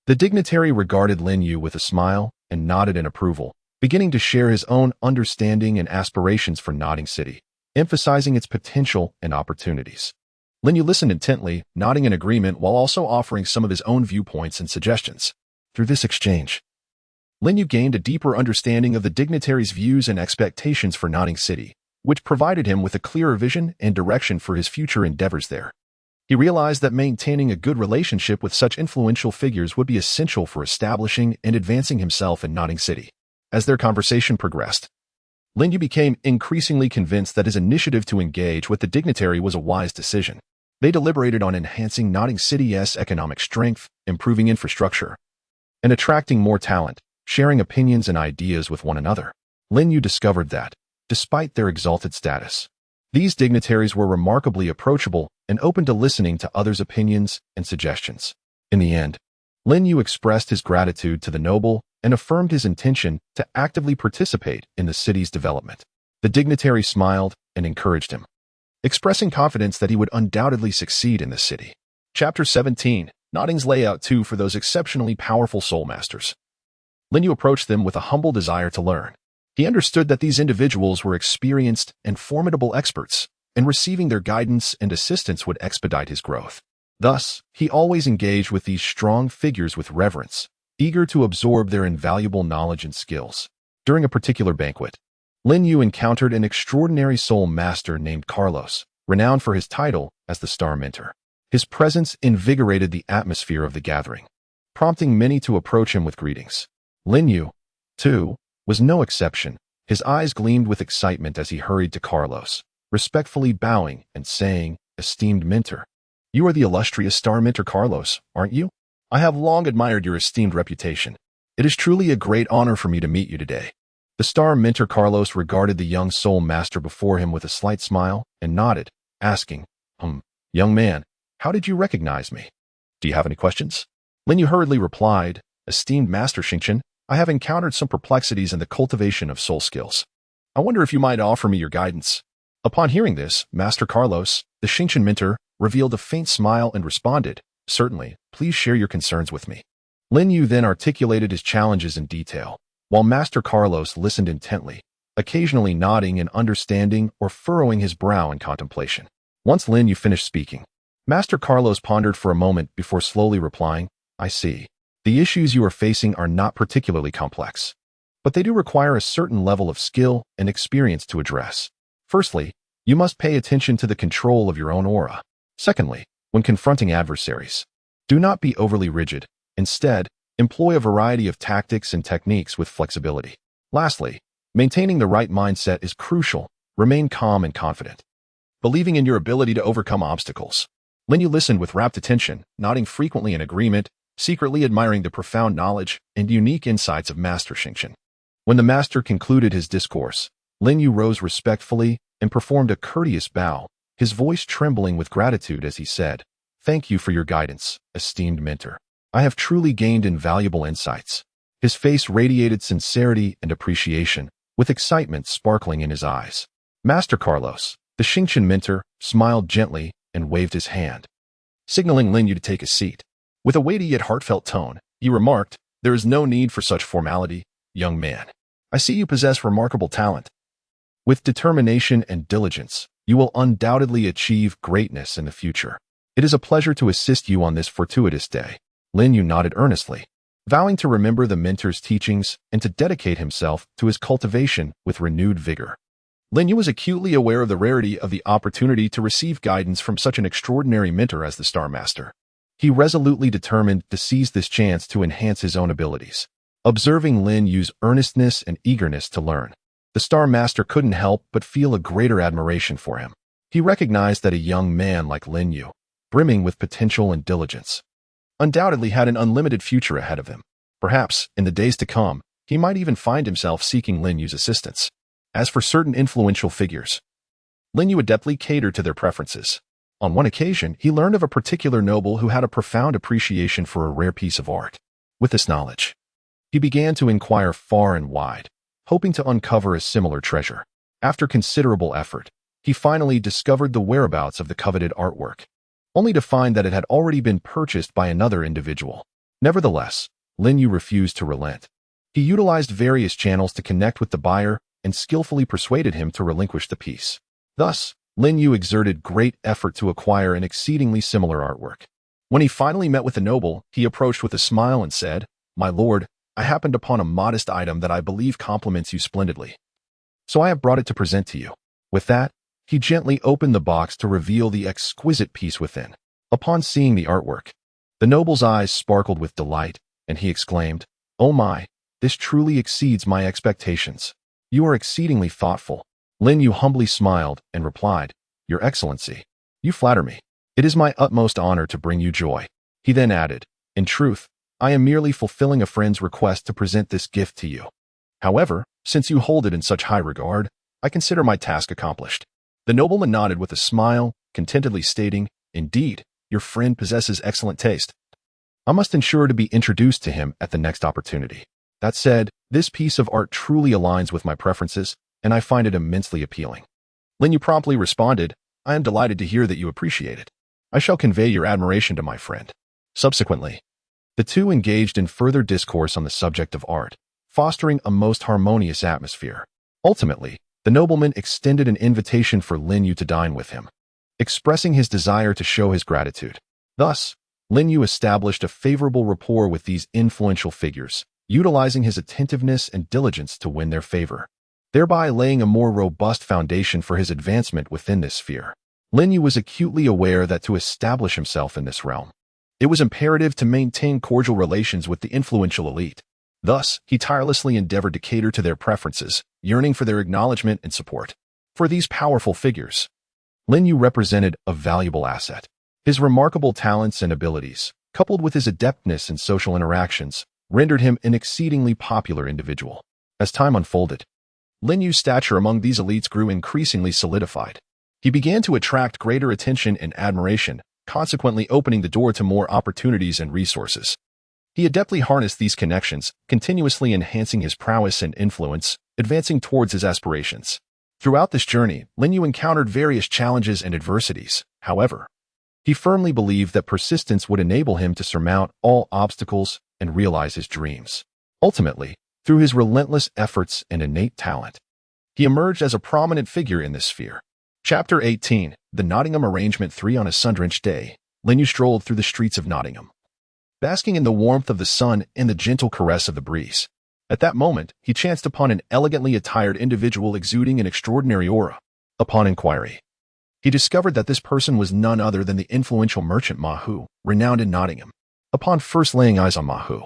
The dignitary regarded Lin Yu with a smile and nodded in approval, beginning to share his own understanding and aspirations for Nodding City, emphasizing its potential and opportunities. Lin Yu listened intently, nodding in agreement while also offering some of his own viewpoints and suggestions. Through this exchange, Lin Yu gained a deeper understanding of the dignitary's views and expectations for Nodding City, which provided him with a clearer vision and direction for his future endeavors there. He realized that maintaining a good relationship with such influential figures would be essential for establishing and advancing himself in Nodding City. As their conversation progressed, Lin Yu became increasingly convinced that his initiative to engage with the dignitary was a wise decision. They deliberated on enhancing Nodding City's economic strength, improving infrastructure, and attracting more talent, sharing opinions and ideas with one another. Lin Yu discovered that, despite their exalted status, these dignitaries were remarkably approachable and open to listening to others' opinions and suggestions. In the end, Lin Yu expressed his gratitude to the noble and affirmed his intention to actively participate in the city's development. The dignitary smiled and encouraged him, expressing confidence that he would undoubtedly succeed in the city. Chapter 17, Nodding's Layout 2 for those exceptionally powerful soul masters. Lin Yu approached them with a humble desire to learn. He understood that these individuals were experienced and formidable experts, and receiving their guidance and assistance would expedite his growth. Thus, he always engaged with these strong figures with reverence, eager to absorb their invaluable knowledge and skills. During a particular banquet, Lin Yu encountered an extraordinary soul master named Carlos, renowned for his title as the Star Mentor. His presence invigorated the atmosphere of the gathering, prompting many to approach him with greetings. Lin Yu, too, was no exception. His eyes gleamed with excitement as he hurried to Carlos, respectfully bowing and saying, Esteemed Mentor, you are the illustrious Star Mentor Carlos, aren't you? I have long admired your esteemed reputation. It is truly a great honor for me to meet you today. The Star Mentor Carlos regarded the young soul master before him with a slight smile and nodded, asking, Young man, how did you recognize me? Do you have any questions? Lin Yu hurriedly replied, Esteemed Master Xingqian, I have encountered some perplexities in the cultivation of soul skills. I wonder if you might offer me your guidance. Upon hearing this, Master Carlos, the Xingqian mentor, revealed a faint smile and responded, Certainly, please share your concerns with me. Lin Yu then articulated his challenges in detail, while Master Carlos listened intently, occasionally nodding in understanding or furrowing his brow in contemplation. Once Lin Yu finished speaking, Master Carlos pondered for a moment before slowly replying, I see. The issues you are facing are not particularly complex, but they do require a certain level of skill and experience to address. Firstly, you must pay attention to the control of your own aura. Secondly, when confronting adversaries, do not be overly rigid. Instead, employ a variety of tactics and techniques with flexibility. Lastly, maintaining the right mindset is crucial. Remain calm and confident, believing in your ability to overcome obstacles. Lin Yu listened with rapt attention, nodding frequently in agreement, secretly admiring the profound knowledge and unique insights of Master Xingqian. When the master concluded his discourse, Lin Yu rose respectfully and performed a courteous bow, his voice trembling with gratitude as he said, Thank you for your guidance, esteemed mentor. I have truly gained invaluable insights. His face radiated sincerity and appreciation, with excitement sparkling in his eyes. Master Carlos, the Xingqian mentor, smiled gently and waved his hand, signaling Lin Yu to take a seat. With a weighty yet heartfelt tone, he remarked, There is no need for such formality, young man. I see you possess remarkable talent. With determination and diligence, you will undoubtedly achieve greatness in the future. It is a pleasure to assist you on this fortuitous day. Lin Yu nodded earnestly, vowing to remember the mentor's teachings and to dedicate himself to his cultivation with renewed vigor. Lin Yu was acutely aware of the rarity of the opportunity to receive guidance from such an extraordinary mentor as the Star Master. He resolutely determined to seize this chance to enhance his own abilities. Observing Lin Yu's earnestness and eagerness to learn, the Star Master couldn't help but feel a greater admiration for him. He recognized that a young man like Lin Yu, brimming with potential and diligence, undoubtedly had an unlimited future ahead of him. Perhaps, in the days to come, he might even find himself seeking Lin Yu's assistance. As for certain influential figures, Lin Yu adeptly catered to their preferences. On one occasion, he learned of a particular noble who had a profound appreciation for a rare piece of art. With this knowledge, he began to inquire far and wide, hoping to uncover a similar treasure. After considerable effort, he finally discovered the whereabouts of the coveted artwork, only to find that it had already been purchased by another individual. Nevertheless, Lin Yu refused to relent. He utilized various channels to connect with the buyer and skillfully persuaded him to relinquish the piece. Thus, Lin Yu exerted great effort to acquire an exceedingly similar artwork. When he finally met with the noble, he approached with a smile and said, My lord, I happened upon a modest item that I believe compliments you splendidly, so I have brought it to present to you. With that, he gently opened the box to reveal the exquisite piece within. Upon seeing the artwork, the noble's eyes sparkled with delight, and he exclaimed, Oh my, this truly exceeds my expectations. You are exceedingly thoughtful. Lin Yu humbly smiled and replied, Your Excellency, you flatter me. It is my utmost honor to bring you joy. He then added, In truth, I am merely fulfilling a friend's request to present this gift to you. However, since you hold it in such high regard, I consider my task accomplished. The nobleman nodded with a smile, contentedly stating, Indeed, your friend possesses excellent taste. I must ensure to be introduced to him at the next opportunity. That said, this piece of art truly aligns with my preferences, and I find it immensely appealing. Lin Yu promptly responded, I am delighted to hear that you appreciate it. I shall convey your admiration to my friend. Subsequently, the two engaged in further discourse on the subject of art, fostering a most harmonious atmosphere. Ultimately, the nobleman extended an invitation for Lin Yu to dine with him, expressing his desire to show his gratitude. Thus, Lin Yu established a favorable rapport with these influential figures, utilizing his attentiveness and diligence to win their favor, thereby laying a more robust foundation for his advancement within this sphere. Lin Yu was acutely aware that to establish himself in this realm, it was imperative to maintain cordial relations with the influential elite. Thus, he tirelessly endeavored to cater to their preferences, yearning for their acknowledgement and support. For these powerful figures, Lin Yu represented a valuable asset. His remarkable talents and abilities, coupled with his adeptness in social interactions, rendered him an exceedingly popular individual. As time unfolded, Lin Yu's stature among these elites grew increasingly solidified. He began to attract greater attention and admiration, consequently opening the door to more opportunities and resources. He adeptly harnessed these connections, continuously enhancing his prowess and influence, advancing towards his aspirations. Throughout this journey, Lin Yu encountered various challenges and adversities. However, he firmly believed that persistence would enable him to surmount all obstacles and realize his dreams. Ultimately, through his relentless efforts and innate talent, He emerged as a prominent figure in this sphere. Chapter 18, The Nottingham Arrangement 3. On a sun-drenched day, Lin Yu strolled through the streets of Nottingham, basking in the warmth of the sun and the gentle caress of the breeze. At that moment, he chanced upon an elegantly attired individual exuding an extraordinary aura. Upon inquiry, he discovered that this person was none other than the influential merchant Ma Hu, renowned in Nottingham. Upon first laying eyes on Ma Hu,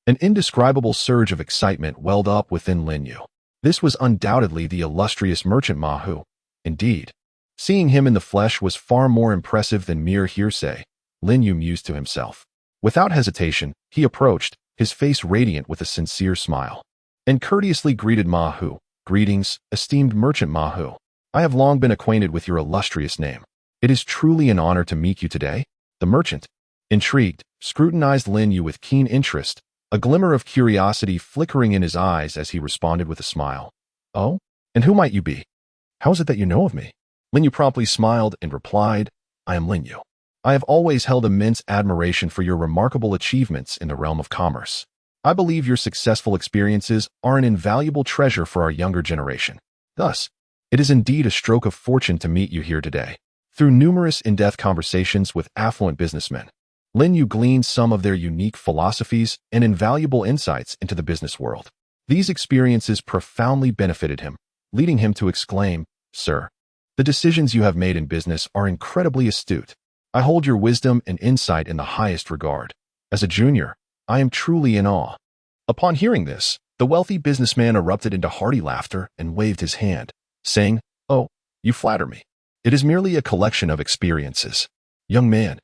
an indescribable surge of excitement welled up within Lin Yu. This was undoubtedly the illustrious merchant Ma Hu. Indeed, seeing him in the flesh was far more impressive than mere hearsay, Lin Yu mused to himself. Without hesitation, he approached, his face radiant with a sincere smile, and courteously greeted Ma Hu. Greetings, esteemed merchant Ma Hu. I have long been acquainted with your illustrious name. It is truly an honor to meet you today. The merchant, intrigued, scrutinized Lin Yu with keen interest, a glimmer of curiosity flickering in his eyes as he responded with a smile. Oh? And who might you be? How is it that you know of me? Lin Yu promptly smiled and replied, I am Lin Yu. I have always held immense admiration for your remarkable achievements in the realm of commerce. I believe your successful experiences are an invaluable treasure for our younger generation. Thus, it is indeed a stroke of fortune to meet you here today. Through numerous in-depth conversations with affluent businessmen, Lin Yu gleaned some of their unique philosophies and invaluable insights into the business world. These experiences profoundly benefited him, leading him to exclaim, Sir, the decisions you have made in business are incredibly astute. I hold your wisdom and insight in the highest regard. As a junior, I am truly in awe. Upon hearing this, the wealthy businessman erupted into hearty laughter and waved his hand, saying, Oh, you flatter me. It is merely a collection of experiences. Young man,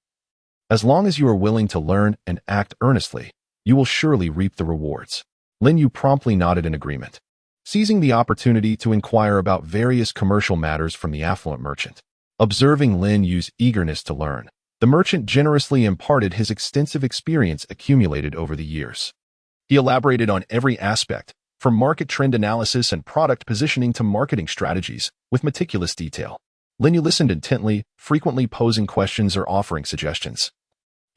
as long as you are willing to learn and act earnestly, you will surely reap the rewards. Lin Yu promptly nodded in agreement, seizing the opportunity to inquire about various commercial matters from the affluent merchant. Observing Lin Yu's eagerness to learn, the merchant generously imparted his extensive experience accumulated over the years. He elaborated on every aspect, from market trend analysis and product positioning to marketing strategies, with meticulous detail. Lin Yu listened intently, frequently posing questions or offering suggestions,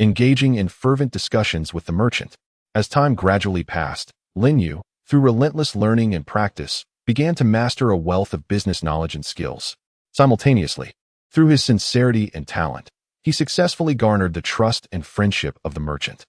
engaging in fervent discussions with the merchant. As time gradually passed, Lin Yu, through relentless learning and practice, began to master a wealth of business knowledge and skills. Simultaneously, through his sincerity and talent, he successfully garnered the trust and friendship of the merchant.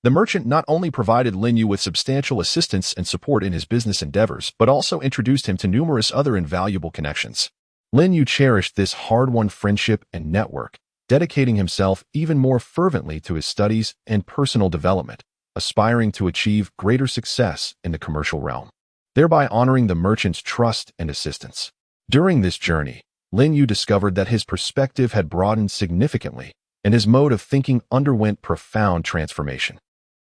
The merchant not only provided Lin Yu with substantial assistance and support in his business endeavors, but also introduced him to numerous other invaluable connections. Lin Yu cherished this hard-won friendship and network, dedicating himself even more fervently to his studies and personal development, aspiring to achieve greater success in the commercial realm, thereby honoring the merchant's trust and assistance. During this journey, Lin Yu discovered that his perspective had broadened significantly, and his mode of thinking underwent profound transformation.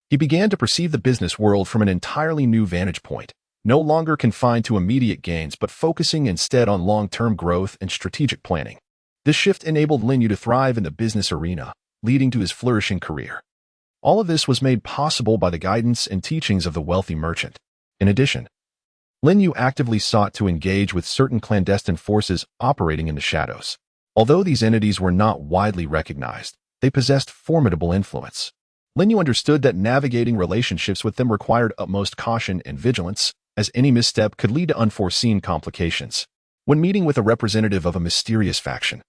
He began to perceive the business world from an entirely new vantage point, no longer confined to immediate gains but focusing instead on long-term growth and strategic planning. This shift enabled Lin Yu to thrive in the business arena, leading to his flourishing career. All of this was made possible by the guidance and teachings of the wealthy merchant. In addition, Lin Yu actively sought to engage with certain clandestine forces operating in the shadows. Although these entities were not widely recognized, they possessed formidable influence. Lin Yu understood that navigating relationships with them required utmost caution and vigilance, as any misstep could lead to unforeseen complications. When meeting with a representative of a mysterious faction,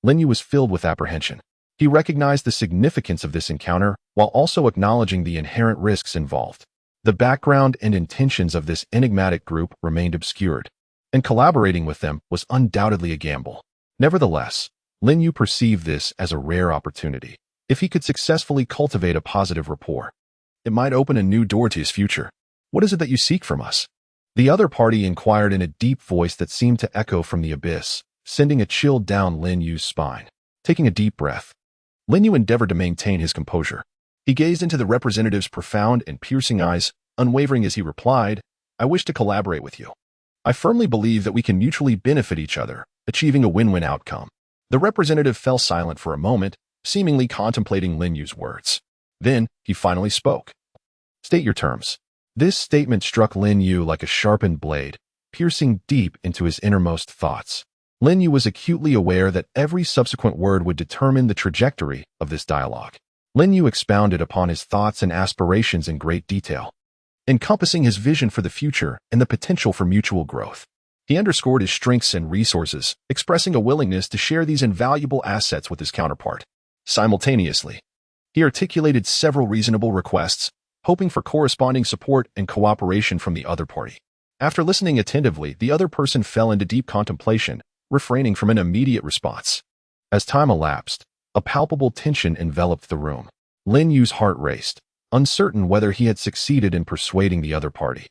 Lin Yu was filled with apprehension. He recognized the significance of this encounter while also acknowledging the inherent risks involved. The background and intentions of this enigmatic group remained obscured, and collaborating with them was undoubtedly a gamble. Nevertheless, Lin Yu perceived this as a rare opportunity. If he could successfully cultivate a positive rapport, it might open a new door to his future. What is it that you seek from us? The other party inquired in a deep voice that seemed to echo from the abyss, sending a chill down Lin Yu's spine. Taking a deep breath, Lin Yu endeavored to maintain his composure. He gazed into the representative's profound and piercing eyes, unwavering as he replied, I wish to collaborate with you. I firmly believe that we can mutually benefit each other, achieving a win-win outcome. The representative fell silent for a moment, seemingly contemplating Lin Yu's words. Then, he finally spoke. State your terms. This statement struck Lin Yu like a sharpened blade, piercing deep into his innermost thoughts. Lin Yu was acutely aware that every subsequent word would determine the trajectory of this dialogue. Lin Yu expounded upon his thoughts and aspirations in great detail, encompassing his vision for the future and the potential for mutual growth. He underscored his strengths and resources, expressing a willingness to share these invaluable assets with his counterpart. Simultaneously, he articulated several reasonable requests, hoping for corresponding support and cooperation from the other party. After listening attentively, the other person fell into deep contemplation, refraining from an immediate response. As time elapsed, a palpable tension enveloped the room. Lin Yu's heart raced, uncertain whether he had succeeded in persuading the other party,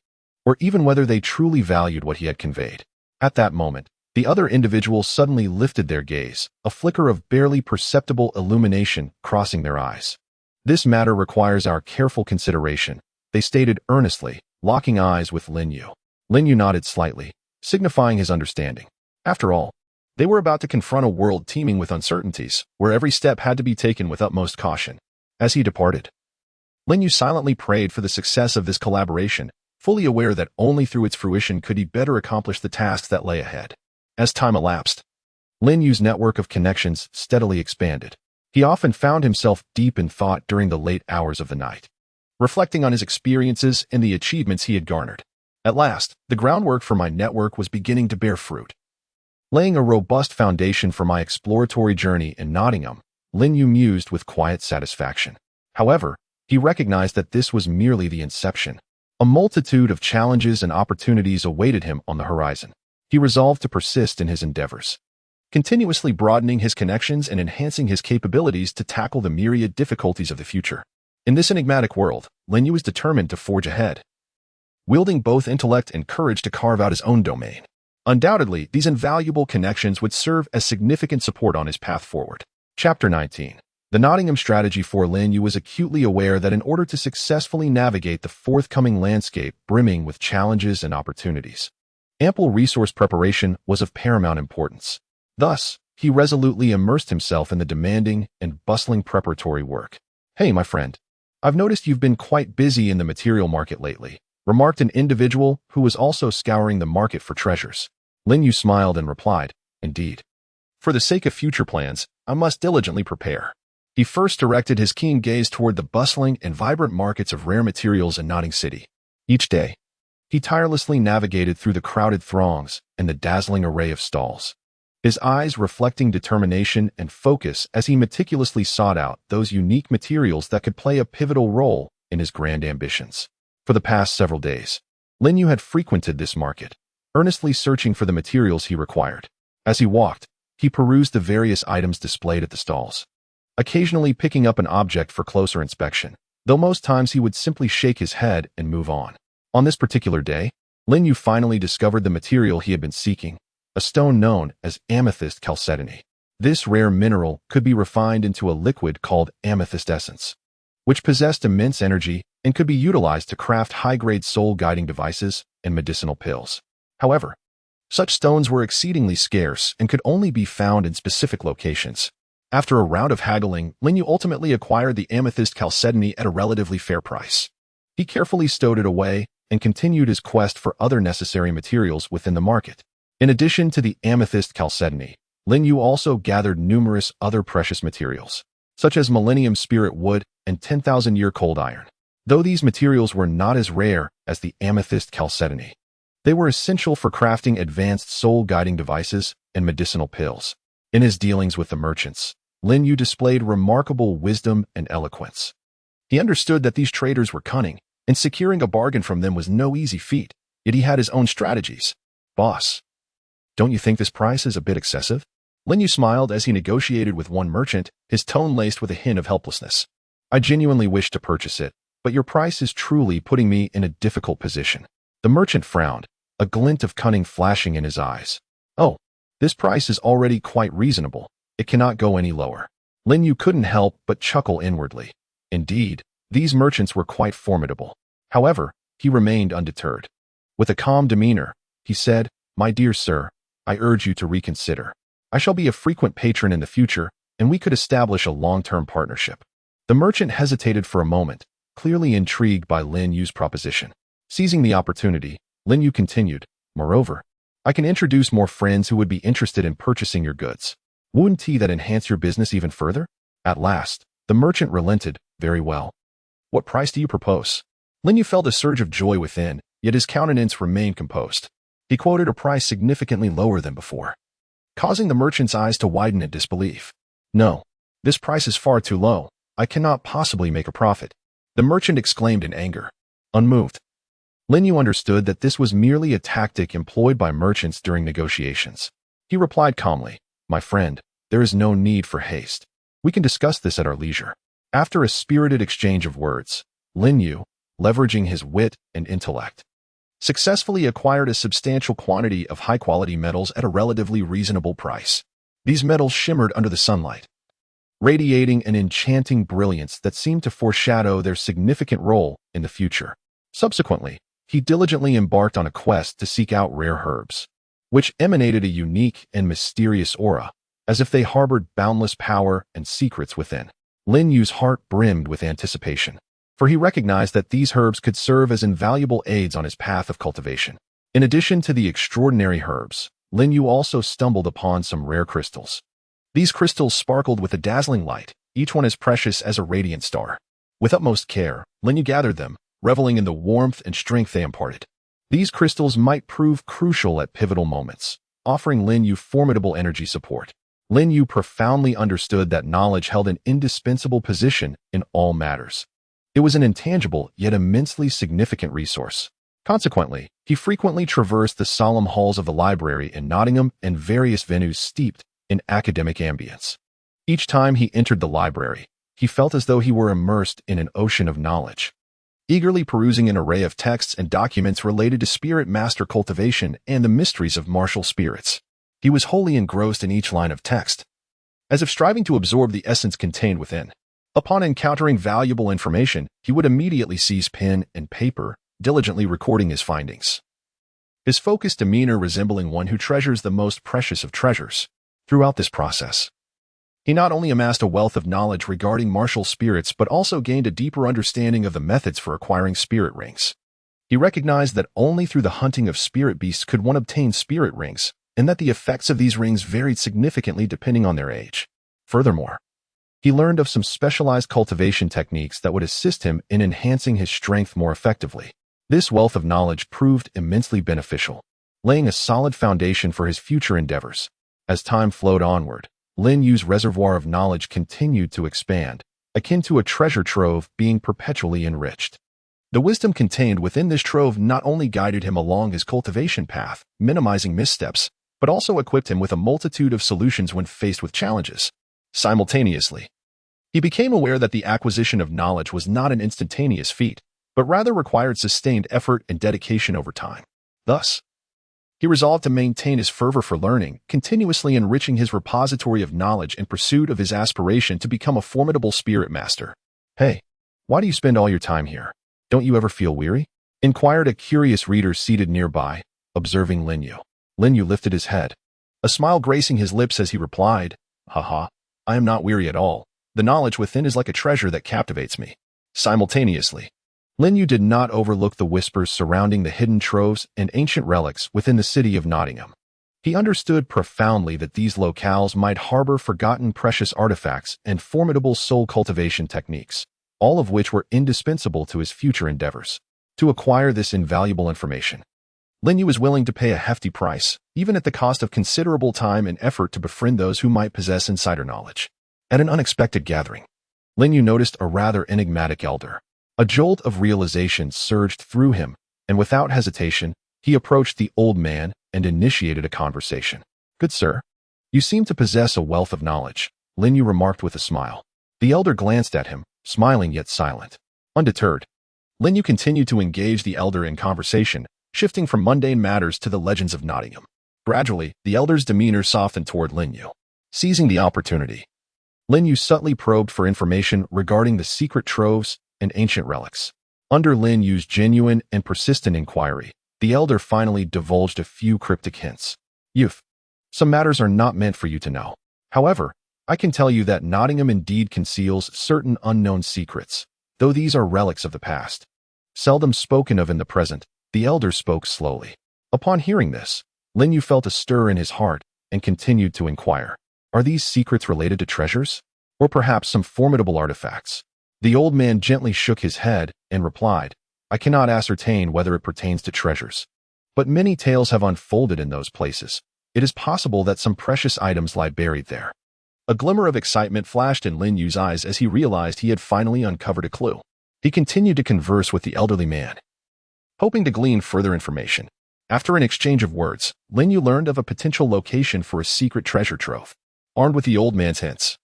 or even whether they truly valued what he had conveyed. At that moment, the other individual suddenly lifted their gaze, a flicker of barely perceptible illumination crossing their eyes. "This matter requires our careful consideration," they stated earnestly, locking eyes with Lin Yu. Lin Yu nodded slightly, signifying his understanding. After all, they were about to confront a world teeming with uncertainties, where every step had to be taken with utmost caution. As he departed, Lin Yu silently prayed for the success of this collaboration, fully aware that only through its fruition could he better accomplish the tasks that lay ahead. As time elapsed, Lin Yu's network of connections steadily expanded. He often found himself deep in thought during the late hours of the night, reflecting on his experiences and the achievements he had garnered. At last, the groundwork for my network was beginning to bear fruit. Laying a robust foundation for my exploratory journey in Nottingham, Lin Yu mused with quiet satisfaction. However, he recognized that this was merely the inception. A multitude of challenges and opportunities awaited him on the horizon. He resolved to persist in his endeavors, continuously broadening his connections and enhancing his capabilities to tackle the myriad difficulties of the future. In this enigmatic world, Lin Yu was determined to forge ahead, wielding both intellect and courage to carve out his own domain. Undoubtedly, these invaluable connections would serve as significant support on his path forward. Chapter 19. The Nottingham strategy. For Lin Yu was acutely aware that in order to successfully navigate the forthcoming landscape brimming with challenges and opportunities, ample resource preparation was of paramount importance. Thus, he resolutely immersed himself in the demanding and bustling preparatory work. "Hey, my friend, I've noticed you've been quite busy in the material market lately," remarked an individual who was also scouring the market for treasures. Lin Yu smiled and replied, "Indeed. For the sake of future plans, I must diligently prepare." He first directed his keen gaze toward the bustling and vibrant markets of rare materials in Notting City. Each day, he tirelessly navigated through the crowded throngs and the dazzling array of stalls, his eyes reflecting determination and focus as he meticulously sought out those unique materials that could play a pivotal role in his grand ambitions. For the past several days, Lin Yu had frequented this market, earnestly searching for the materials he required. As he walked, he perused the various items displayed at the stalls, occasionally picking up an object for closer inspection, though most times he would simply shake his head and move on. On this particular day, Lin Yu finally discovered the material he had been seeking, a stone known as amethyst chalcedony. This rare mineral could be refined into a liquid called amethyst essence, which possessed immense energy and could be utilized to craft high-grade soul-guiding devices and medicinal pills. However, such stones were exceedingly scarce and could only be found in specific locations. After a round of haggling, Lin Yu ultimately acquired the amethyst chalcedony at a relatively fair price. He carefully stowed it away and continued his quest for other necessary materials within the market. In addition to the amethyst chalcedony, Lin Yu also gathered numerous other precious materials, such as Millennium Spirit Wood and 10,000-year Cold Iron. Though these materials were not as rare as the amethyst chalcedony, they were essential for crafting advanced soul-guiding devices and medicinal pills. In his dealings with the merchants, Lin Yu displayed remarkable wisdom and eloquence. He understood that these traders were cunning, and securing a bargain from them was no easy feat, yet he had his own strategies. "Boss, don't you think this price is a bit excessive?" Lin Yu smiled as he negotiated with one merchant, his tone laced with a hint of helplessness. "I genuinely wish to purchase it, but your price is truly putting me in a difficult position." The merchant frowned, a glint of cunning flashing in his eyes. "Oh, this price is already quite reasonable. It cannot go any lower." Lin Yu couldn't help but chuckle inwardly. Indeed, these merchants were quite formidable. However, he remained undeterred. With a calm demeanor, he said, "My dear sir, I urge you to reconsider. I shall be a frequent patron in the future, and we could establish a long-term partnership." The merchant hesitated for a moment, clearly intrigued by Lin Yu's proposition. Seizing the opportunity, Lin Yu continued, "Moreover, I can introduce more friends who would be interested in purchasing your goods. Wouldn't that enhance your business even further?" At last, the merchant relented. "Very well. What price do you propose?" Lin Yu felt a surge of joy within, yet his countenance remained composed. He quoted a price significantly lower than before, causing the merchant's eyes to widen in disbelief. "No, this price is far too low. I cannot possibly make a profit," the merchant exclaimed in anger. Unmoved, Lin Yu understood that this was merely a tactic employed by merchants during negotiations. He replied calmly, "My friend, there is no need for haste. We can discuss this at our leisure." After a spirited exchange of words, Lin Yu, leveraging his wit and intellect, successfully acquired a substantial quantity of high-quality metals at a relatively reasonable price. These metals shimmered under the sunlight, radiating an enchanting brilliance that seemed to foreshadow their significant role in the future. Subsequently, he diligently embarked on a quest to seek out rare herbs, which emanated a unique and mysterious aura, as if they harbored boundless power and secrets within. Lin Yu's heart brimmed with anticipation, for he recognized that these herbs could serve as invaluable aids on his path of cultivation. In addition to the extraordinary herbs, Lin Yu also stumbled upon some rare crystals. These crystals sparkled with a dazzling light, each one as precious as a radiant star. With utmost care, Lin Yu gathered them, reveling in the warmth and strength they imparted. These crystals might prove crucial at pivotal moments, offering Lin Yu formidable energy support. Lin Yu profoundly understood that knowledge held an indispensable position in all matters. It was an intangible yet immensely significant resource. Consequently, he frequently traversed the solemn halls of the library in Nottingham and various venues steeped in academic ambience. Each time he entered the library, he felt as though he were immersed in an ocean of knowledge, eagerly perusing an array of texts and documents related to spirit master cultivation and the mysteries of martial spirits. He was wholly engrossed in each line of text, as if striving to absorb the essence contained within. Upon encountering valuable information, he would immediately seize pen and paper, diligently recording his findings, his focused demeanor resembling one who treasures the most precious of treasures. Throughout this process, he not only amassed a wealth of knowledge regarding martial spirits but also gained a deeper understanding of the methods for acquiring spirit rings. He recognized that only through the hunting of spirit beasts could one obtain spirit rings, and that the effects of these rings varied significantly depending on their age. Furthermore, he learned of some specialized cultivation techniques that would assist him in enhancing his strength more effectively. This wealth of knowledge proved immensely beneficial, laying a solid foundation for his future endeavors. As time flowed onward, Lin Yu's reservoir of knowledge continued to expand, akin to a treasure trove being perpetually enriched. The wisdom contained within this trove not only guided him along his cultivation path, minimizing missteps, but also equipped him with a multitude of solutions when faced with challenges. Simultaneously, he became aware that the acquisition of knowledge was not an instantaneous feat, but rather required sustained effort and dedication over time. Thus, he resolved to maintain his fervor for learning, continuously enriching his repository of knowledge in pursuit of his aspiration to become a formidable spirit master. "Hey, why do you spend all your time here? Don't you ever feel weary?" inquired a curious reader seated nearby, observing Lin Yu. Lin Yu lifted his head, a smile gracing his lips as he replied, "Haha, I am not weary at all. The knowledge within is like a treasure that captivates me." Simultaneously, Lin Yu did not overlook the whispers surrounding the hidden troves and ancient relics within the city of Nottingham. He understood profoundly that these locales might harbor forgotten precious artifacts and formidable soul cultivation techniques, all of which were indispensable to his future endeavors. To acquire this invaluable information, Lin Yu was willing to pay a hefty price, even at the cost of considerable time and effort to befriend those who might possess insider knowledge. At an unexpected gathering, Lin Yu noticed a rather enigmatic elder. A jolt of realization surged through him, and without hesitation, he approached the old man and initiated a conversation. "Good sir, you seem to possess a wealth of knowledge," Lin Yu remarked with a smile. The elder glanced at him, smiling yet silent. Undeterred, Lin Yu continued to engage the elder in conversation, shifting from mundane matters to the legends of Nottingham. Gradually, the elder's demeanor softened toward Lin Yu. Seizing the opportunity, Lin Yu subtly probed for information regarding the secret troves and ancient relics. Under Lin Yu's genuine and persistent inquiry, the elder finally divulged a few cryptic hints. "Youth, some matters are not meant for you to know. However, I can tell you that Nottingham indeed conceals certain unknown secrets, though these are relics of the past, seldom spoken of in the present." The elder spoke slowly. Upon hearing this, Lin Yu felt a stir in his heart and continued to inquire. "Are these secrets related to treasures? Or perhaps some formidable artifacts?" The old man gently shook his head and replied, "I cannot ascertain whether it pertains to treasures. But many tales have unfolded in those places. It is possible that some precious items lie buried there. A glimmer of excitement flashed in Lin Yu's eyes as he realized he had finally uncovered a clue. He continued to converse with the elderly man, hoping to glean further information. After an exchange of words, Lin Yu learned of a potential location for a secret treasure trove. Armed with the old man's hints,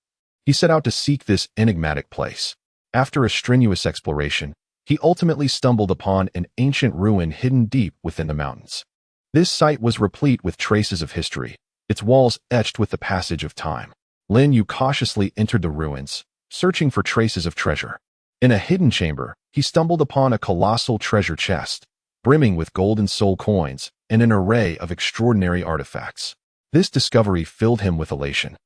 he set out to seek this enigmatic place. After a strenuous exploration, he ultimately stumbled upon an ancient ruin hidden deep within the mountains. This site was replete with traces of history, its walls etched with the passage of time. Lin Yu cautiously entered the ruins, searching for traces of treasure. In a hidden chamber, he stumbled upon a colossal treasure chest, brimming with golden soul coins and an array of extraordinary artifacts. This discovery filled him with elation,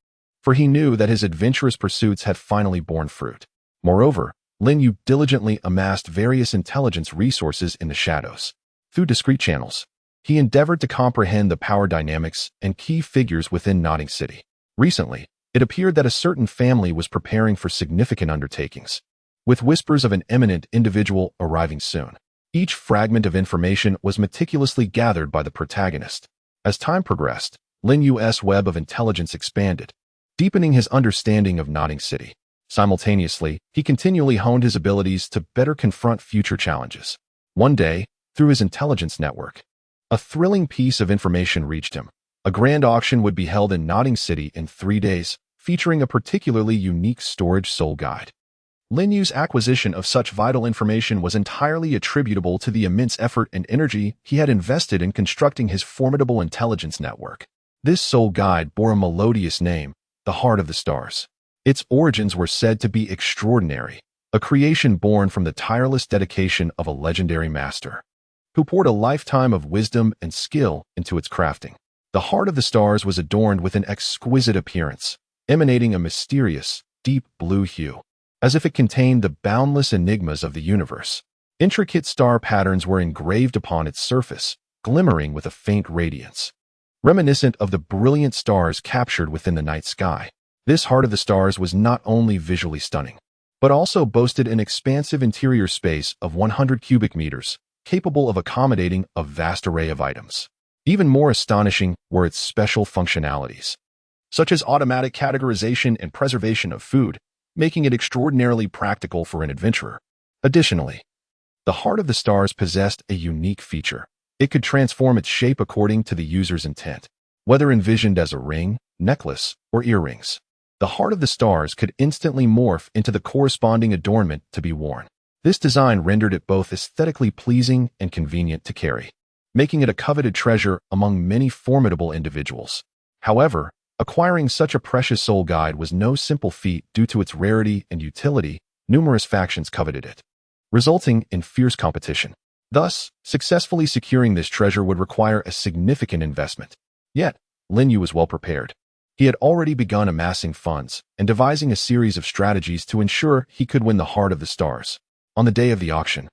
for he knew that his adventurous pursuits had finally borne fruit. Moreover, Lin Yu diligently amassed various intelligence resources in the shadows. Through discreet channels, he endeavored to comprehend the power dynamics and key figures within Nodding City. Recently, it appeared that a certain family was preparing for significant undertakings, with whispers of an eminent individual arriving soon. Each fragment of information was meticulously gathered by the protagonist. As time progressed, Lin Yu's web of intelligence expanded, deepening his understanding of Nodding City. Simultaneously, he continually honed his abilities to better confront future challenges. One day, through his intelligence network, a thrilling piece of information reached him. A grand auction would be held in Nodding City in 3 days, featuring a particularly unique storage soul guide. Lin Yu's acquisition of such vital information was entirely attributable to the immense effort and energy he had invested in constructing his formidable intelligence network. This soul guide bore a melodious name, the Heart of the Stars. Its origins were said to be extraordinary, a creation born from the tireless dedication of a legendary master, who poured a lifetime of wisdom and skill into its crafting. The Heart of the Stars was adorned with an exquisite appearance, emanating a mysterious, deep blue hue, as if it contained the boundless enigmas of the universe. Intricate star patterns were engraved upon its surface, glimmering with a faint radiance, reminiscent of the brilliant stars captured within the night sky. This Heart of the Stars was not only visually stunning, but also boasted an expansive interior space of 100 cubic meters, capable of accommodating a vast array of items. Even more astonishing were its special functionalities, such as automatic categorization and preservation of food, making it extraordinarily practical for an adventurer. Additionally, the Heart of the Stars possessed a unique feature. It could transform its shape according to the user's intent, whether envisioned as a ring, necklace, or earrings. The Heart of the Stars could instantly morph into the corresponding adornment to be worn. This design rendered it both aesthetically pleasing and convenient to carry, making it a coveted treasure among many formidable individuals. However, acquiring such a precious soul guide was no simple feat due to its rarity and utility. Numerous factions coveted it, resulting in fierce competition. Thus, successfully securing this treasure would require a significant investment. Yet, Lin Yu was well prepared. He had already begun amassing funds and devising a series of strategies to ensure he could win the Heart of the Stars. On the day of the auction,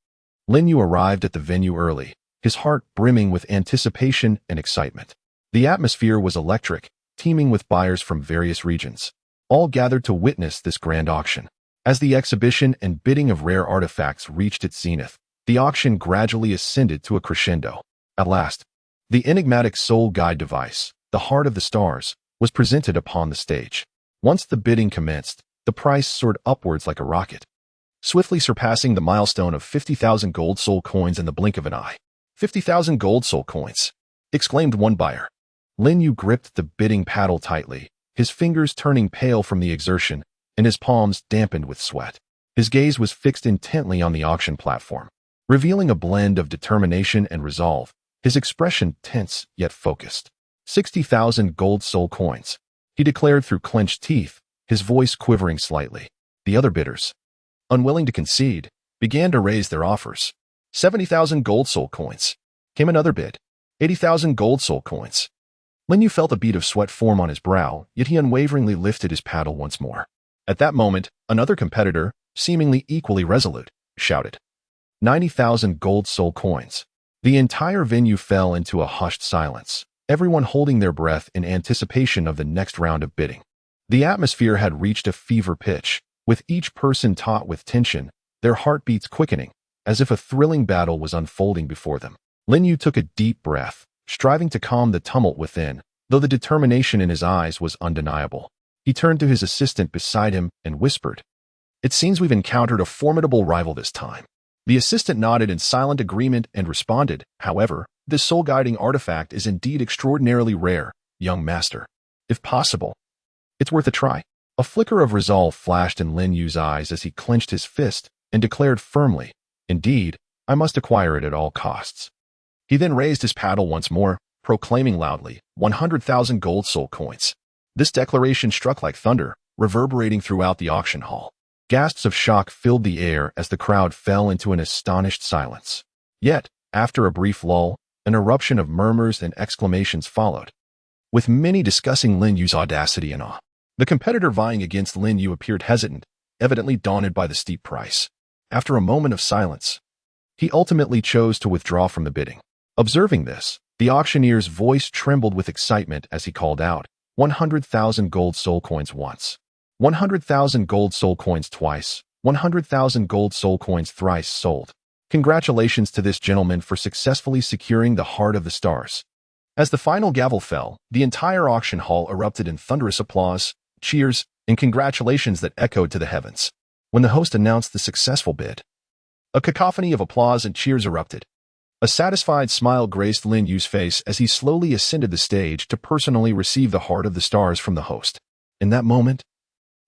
Lin Yu arrived at the venue early, his heart brimming with anticipation and excitement. The atmosphere was electric, teeming with buyers from various regions, all gathered to witness this grand auction. As the exhibition and bidding of rare artifacts reached its zenith, the auction gradually ascended to a crescendo. At last, the enigmatic soul guide device, the Heart of the Stars, was presented upon the stage. Once the bidding commenced, the price soared upwards like a rocket, swiftly surpassing the milestone of 50,000 gold soul coins in the blink of an eye. 50,000 gold soul coins, exclaimed one buyer. Lin Yu gripped the bidding paddle tightly, his fingers turning pale from the exertion and his palms dampened with sweat. His gaze was fixed intently on the auction platform, revealing a blend of determination and resolve, his expression tense yet focused. 60,000 gold soul coins, he declared through clenched teeth, his voice quivering slightly. The other bidders, unwilling to concede, began to raise their offers. 70,000 gold soul coins. Came another bid. 80,000 gold soul coins. Lin Yu felt a bead of sweat form on his brow, yet he unwaveringly lifted his paddle once more. At that moment, another competitor, seemingly equally resolute, shouted, 90,000 gold soul coins. The entire venue fell into a hushed silence, everyone holding their breath in anticipation of the next round of bidding. The atmosphere had reached a fever pitch, with each person taut with tension, their heartbeats quickening, as if a thrilling battle was unfolding before them. Lin Yu took a deep breath, striving to calm the tumult within, though the determination in his eyes was undeniable. He turned to his assistant beside him and whispered, "It seems we've encountered a formidable rival this time." The assistant nodded in silent agreement and responded, "However, this soul-guiding artifact is indeed extraordinarily rare, young master. If possible, it's worth a try." A flicker of resolve flashed in Lin Yu's eyes as he clenched his fist and declared firmly, "Indeed, I must acquire it at all costs." He then raised his paddle once more, proclaiming loudly, 100,000 gold soul coins. This declaration struck like thunder, reverberating throughout the auction hall. Gasps of shock filled the air as the crowd fell into an astonished silence. Yet, after a brief lull, an eruption of murmurs and exclamations followed, with many discussing Lin Yu's audacity and awe. The competitor vying against Lin Yu appeared hesitant, evidently daunted by the steep price. After a moment of silence, he ultimately chose to withdraw from the bidding. Observing this, the auctioneer's voice trembled with excitement as he called out, 100,000 gold soul coins once, 100,000 gold soul coins twice, 100,000 gold soul coins thrice sold. Congratulations to this gentleman for successfully securing the heart of the stars. As the final gavel fell, the entire auction hall erupted in thunderous applause, cheers, and congratulations that echoed to the heavens. When the host announced the successful bid, a cacophony of applause and cheers erupted. A satisfied smile graced Lin Yu's face as he slowly ascended the stage to personally receive the heart of the stars from the host. In that moment,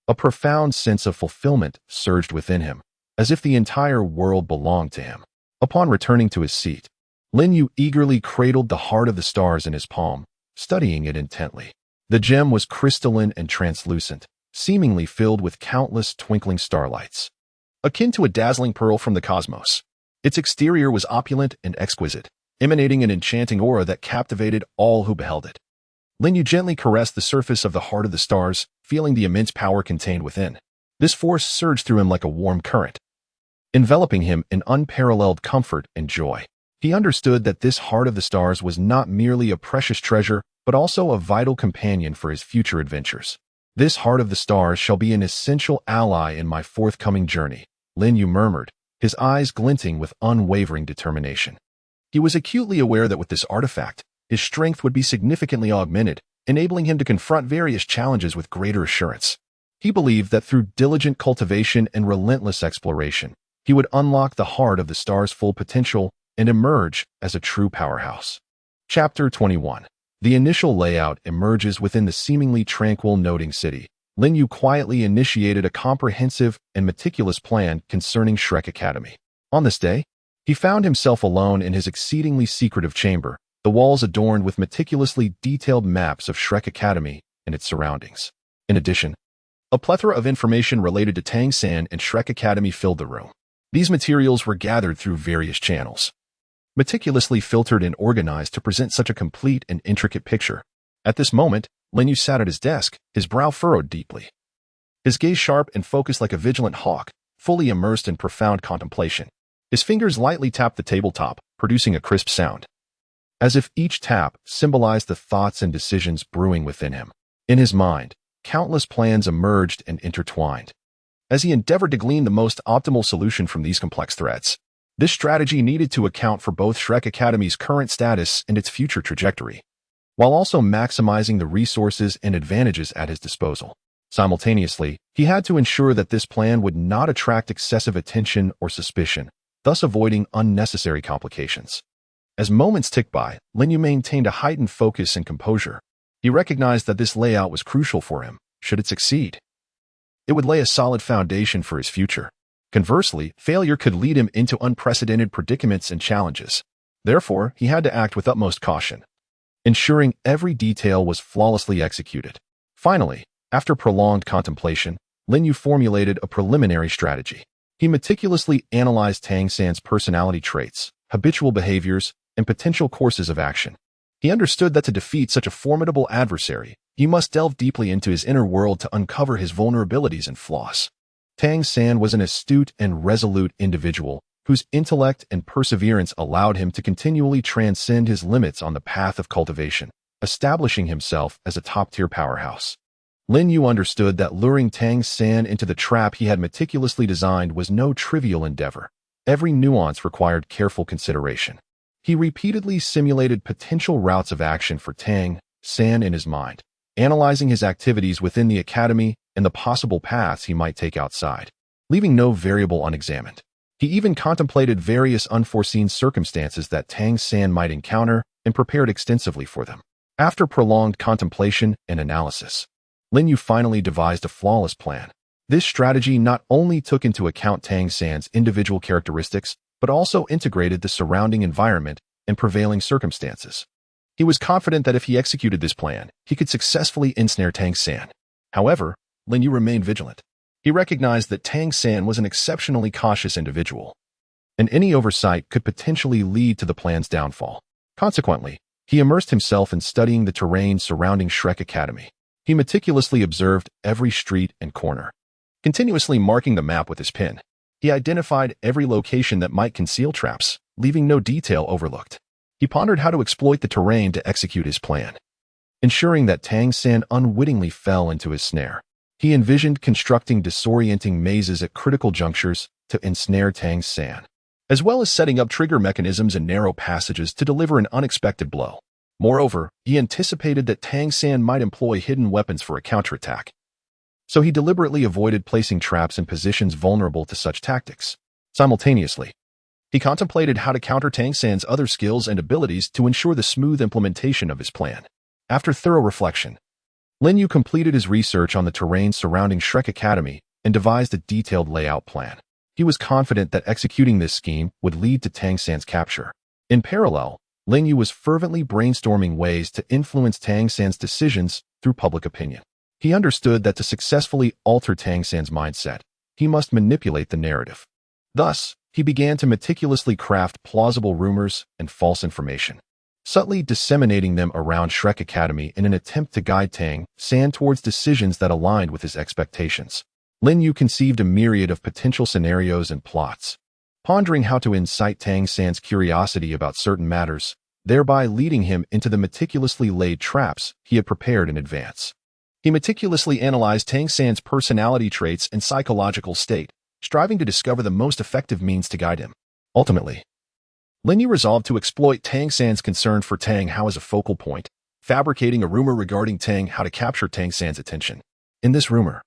a profound sense of fulfillment surged within him, as if the entire world belonged to him. Upon returning to his seat, Lin Yu eagerly cradled the heart of the stars in his palm, studying it intently. The gem was crystalline and translucent, seemingly filled with countless twinkling starlights, akin to a dazzling pearl from the cosmos. Its exterior was opulent and exquisite, emanating an enchanting aura that captivated all who beheld it. Lin Yu gently caressed the surface of the heart of the stars, feeling the immense power contained within. This force surged through him like a warm current, enveloping him in unparalleled comfort and joy. He understood that this heart of the stars was not merely a precious treasure, but also a vital companion for his future adventures. "This heart of the stars shall be an essential ally in my forthcoming journey," Lin Yu murmured, his eyes glinting with unwavering determination. He was acutely aware that with this artifact, his strength would be significantly augmented, enabling him to confront various challenges with greater assurance. He believed that through diligent cultivation and relentless exploration, he would unlock the heart of the star's full potential and emerge as a true powerhouse. Chapter 21. The initial layout emerges within the seemingly tranquil Noting City. Lin Yu quietly initiated a comprehensive and meticulous plan concerning Shrek Academy. On this day, he found himself alone in his exceedingly secretive chamber, the walls adorned with meticulously detailed maps of Shrek Academy and its surroundings. In addition, a plethora of information related to Tang San and Shrek Academy filled the room. These materials were gathered through various channels, meticulously filtered and organized to present such a complete and intricate picture. At this moment, Lin Yu sat at his desk, his brow furrowed deeply, his gaze sharp and focused like a vigilant hawk, fully immersed in profound contemplation. His fingers lightly tapped the tabletop, producing a crisp sound, as if each tap symbolized the thoughts and decisions brewing within him. In his mind, countless plans emerged and intertwined, as he endeavored to glean the most optimal solution from these complex threads. This strategy needed to account for both Shrek Academy's current status and its future trajectory, while also maximizing the resources and advantages at his disposal. Simultaneously, he had to ensure that this plan would not attract excessive attention or suspicion, thus avoiding unnecessary complications. As moments ticked by, Lin Yu maintained a heightened focus and composure. He recognized that this layout was crucial for him. Should it succeed, it would lay a solid foundation for his future. Conversely, failure could lead him into unprecedented predicaments and challenges. Therefore, he had to act with utmost caution, ensuring every detail was flawlessly executed. Finally, after prolonged contemplation, Lin Yu formulated a preliminary strategy. He meticulously analyzed Tang San's personality traits, habitual behaviors, and potential courses of action. He understood that to defeat such a formidable adversary, he must delve deeply into his inner world to uncover his vulnerabilities and flaws. Tang San was an astute and resolute individual whose intellect and perseverance allowed him to continually transcend his limits on the path of cultivation, establishing himself as a top-tier powerhouse. Lin Yu understood that luring Tang San into the trap he had meticulously designed was no trivial endeavor. Every nuance required careful consideration. He repeatedly simulated potential routes of action for Tang San in his mind, analyzing his activities within the academy and the possible paths he might take outside, leaving no variable unexamined. He even contemplated various unforeseen circumstances that Tang San might encounter and prepared extensively for them. After prolonged contemplation and analysis, Lin Yu finally devised a flawless plan. This strategy not only took into account Tang San's individual characteristics, but also integrated the surrounding environment and prevailing circumstances. He was confident that if he executed this plan, he could successfully ensnare Tang San. However, Lin Yu remained vigilant. He recognized that Tang San was an exceptionally cautious individual, and any oversight could potentially lead to the plan's downfall. Consequently, he immersed himself in studying the terrain surrounding Shrek Academy. He meticulously observed every street and corner, continuously marking the map with his pen. He identified every location that might conceal traps, leaving no detail overlooked. He pondered how to exploit the terrain to execute his plan, ensuring that Tang San unwittingly fell into his snare. He envisioned constructing disorienting mazes at critical junctures to ensnare Tang San, as well as setting up trigger mechanisms and narrow passages to deliver an unexpected blow. Moreover, he anticipated that Tang San might employ hidden weapons for a counterattack, so he deliberately avoided placing traps in positions vulnerable to such tactics. Simultaneously, he contemplated how to counter Tang San's other skills and abilities to ensure the smooth implementation of his plan. After thorough reflection, Lin Yu completed his research on the terrain surrounding Shrek Academy and devised a detailed layout plan. He was confident that executing this scheme would lead to Tang San's capture. In parallel, Lin Yu was fervently brainstorming ways to influence Tang San's decisions through public opinion. He understood that to successfully alter Tang San's mindset, he must manipulate the narrative. Thus, he began to meticulously craft plausible rumors and false information, subtly disseminating them around Shrek Academy in an attempt to guide Tang San towards decisions that aligned with his expectations. Lin Yu conceived a myriad of potential scenarios and plots, pondering how to incite Tang San's curiosity about certain matters, thereby leading him into the meticulously laid traps he had prepared in advance. He meticulously analyzed Tang San's personality traits and psychological state, striving to discover the most effective means to guide him. Ultimately, Lin Yu resolved to exploit Tang San's concern for Tang Hao as a focal point, fabricating a rumor regarding Tang Hao to capture Tang San's attention. In this rumor,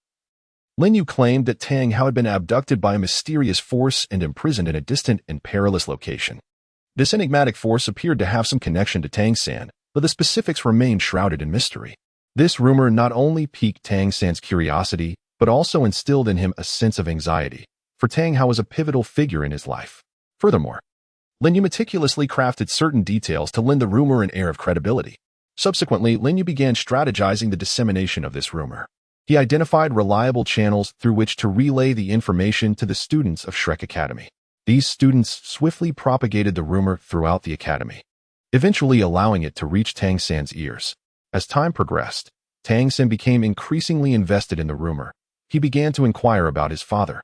Lin Yu claimed that Tang Hao had been abducted by a mysterious force and imprisoned in a distant and perilous location. This enigmatic force appeared to have some connection to Tang San, but the specifics remained shrouded in mystery. This rumor not only piqued Tang San's curiosity, but also instilled in him a sense of anxiety, for Tang Hao was a pivotal figure in his life. Furthermore, Lin Yu meticulously crafted certain details to lend the rumor an air of credibility. Subsequently, Lin Yu began strategizing the dissemination of this rumor. He identified reliable channels through which to relay the information to the students of Shrek Academy. These students swiftly propagated the rumor throughout the academy, eventually allowing it to reach Tang San's ears. As time progressed, Tang San became increasingly invested in the rumor. He began to inquire about his father,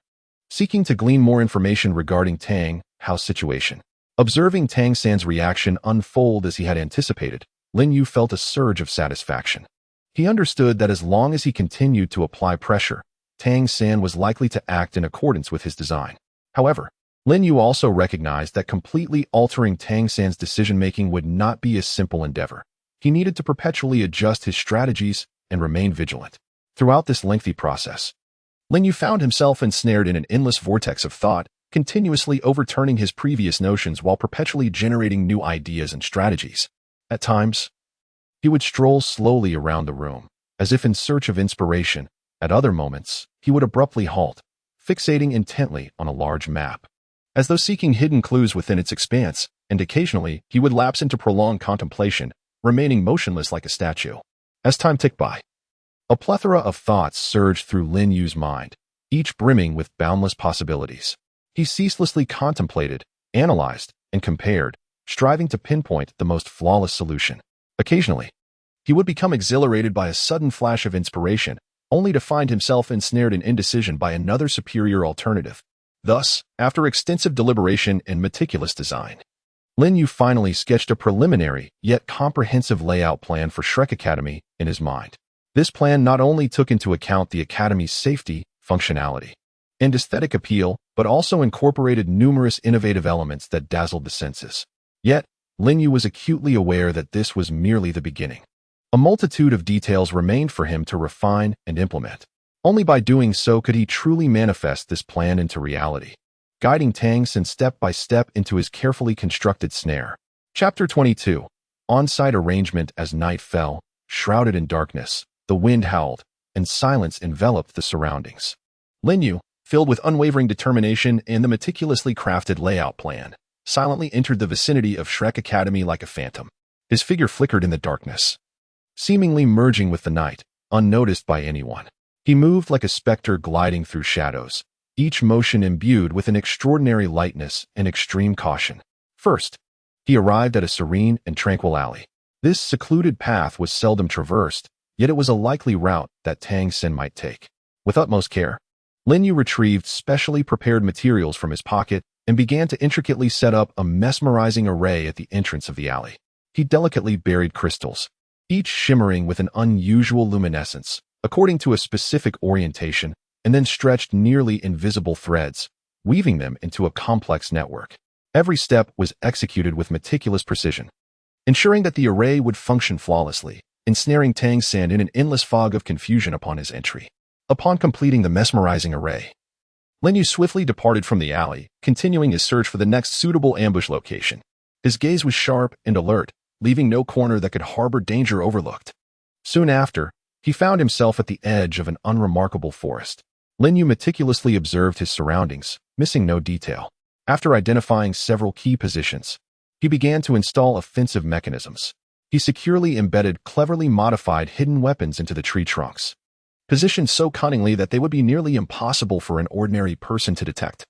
seeking to glean more information regarding Tang Hao's situation. Observing Tang San's reaction unfold as he had anticipated, Lin Yu felt a surge of satisfaction. He understood that as long as he continued to apply pressure, Tang San was likely to act in accordance with his design. However, Lin Yu also recognized that completely altering Tang San's decision-making would not be a simple endeavor. He needed to perpetually adjust his strategies and remain vigilant. Throughout this lengthy process, Lin Yu found himself ensnared in an endless vortex of thought, continuously overturning his previous notions while perpetually generating new ideas and strategies. At times, he would stroll slowly around the room, as if in search of inspiration. At other moments, he would abruptly halt, fixating intently on a large map, as though seeking hidden clues within its expanse, and occasionally he would lapse into prolonged contemplation, remaining motionless like a statue. As time ticked by, a plethora of thoughts surged through Lin Yu's mind, each brimming with boundless possibilities. He ceaselessly contemplated, analyzed, and compared, striving to pinpoint the most flawless solution. Occasionally, he would become exhilarated by a sudden flash of inspiration, only to find himself ensnared in indecision by another superior alternative. Thus, after extensive deliberation and meticulous design, Lin Yu finally sketched a preliminary yet comprehensive layout plan for Shrek Academy in his mind. This plan not only took into account the Academy's safety, functionality, and aesthetic appeal, but also incorporated numerous innovative elements that dazzled the senses. Yet, Lin Yu was acutely aware that this was merely the beginning. A multitude of details remained for him to refine and implement. Only by doing so could he truly manifest this plan into reality, guiding Tang San step by step into his carefully constructed snare. Chapter 22. On-site arrangement. As night fell, shrouded in darkness, the wind howled, and silence enveloped the surroundings. Lin Yu, filled with unwavering determination and the meticulously crafted layout plan, silently entered the vicinity of Shrek Academy like a phantom. His figure flickered in the darkness, seemingly merging with the night, unnoticed by anyone. He moved like a specter gliding through shadows, each motion imbued with an extraordinary lightness and extreme caution. First, he arrived at a serene and tranquil alley. This secluded path was seldom traversed, yet it was a likely route that Tang San might take. With utmost care, Lin Yu retrieved specially prepared materials from his pocket and began to intricately set up a mesmerizing array at the entrance of the alley. He delicately buried crystals, each shimmering with an unusual luminescence, according to a specific orientation, and then stretched nearly invisible threads, weaving them into a complex network. Every step was executed with meticulous precision, ensuring that the array would function flawlessly, ensnaring Tang San in an endless fog of confusion upon his entry. Upon completing the mesmerizing array, Lin Yu swiftly departed from the alley, continuing his search for the next suitable ambush location. His gaze was sharp and alert, leaving no corner that could harbor danger overlooked. Soon after, he found himself at the edge of an unremarkable forest. Lin Yu meticulously observed his surroundings, missing no detail. After identifying several key positions, he began to install offensive mechanisms. He securely embedded cleverly modified hidden weapons into the tree trunks, positioned so cunningly that they would be nearly impossible for an ordinary person to detect.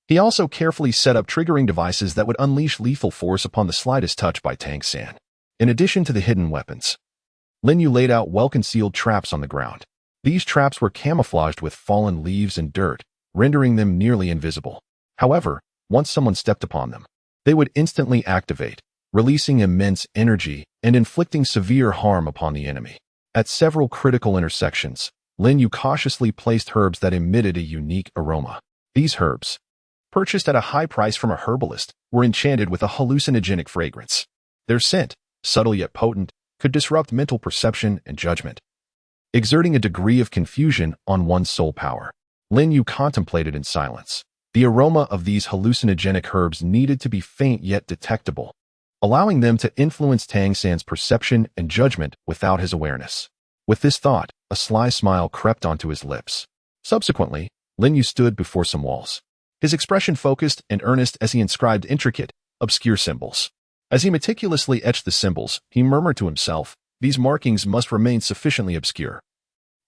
He also carefully set up triggering devices that would unleash lethal force upon the slightest touch by Tang San. In addition to the hidden weapons, Lin Yu laid out well-concealed traps on the ground. These traps were camouflaged with fallen leaves and dirt, rendering them nearly invisible. However, once someone stepped upon them, they would instantly activate, releasing immense energy and inflicting severe harm upon the enemy. At several critical intersections, Lin Yu cautiously placed herbs that emitted a unique aroma. These herbs, purchased at a high price from a herbalist, were enchanted with a hallucinogenic fragrance. Their scent, subtle yet potent, could disrupt mental perception and judgment, exerting a degree of confusion on one's soul power. Lin Yu contemplated in silence. The aroma of these hallucinogenic herbs needed to be faint yet detectable, allowing them to influence Tang San's perception and judgment without his awareness. With this thought, a sly smile crept onto his lips. Subsequently, Lin Yu stood before some walls, his expression focused and earnest as he inscribed intricate, obscure symbols. As he meticulously etched the symbols, he murmured to himself, "These markings must remain sufficiently obscure,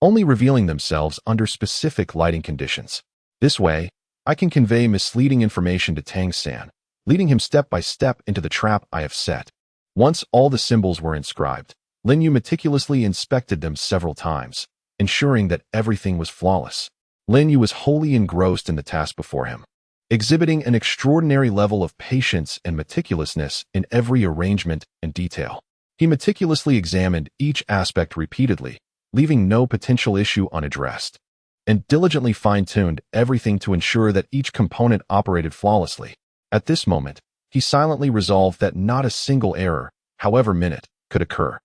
only revealing themselves under specific lighting conditions. This way, I can convey misleading information to Tang San, leading him step by step into the trap I have set." Once all the symbols were inscribed, Lin Yu meticulously inspected them several times, ensuring that everything was flawless. Lin Yu was wholly engrossed in the task before him, exhibiting an extraordinary level of patience and meticulousness in every arrangement and detail. He meticulously examined each aspect repeatedly, leaving no potential issue unaddressed, and diligently fine-tuned everything to ensure that each component operated flawlessly. At this moment, he silently resolved that not a single error, however minute, could occur.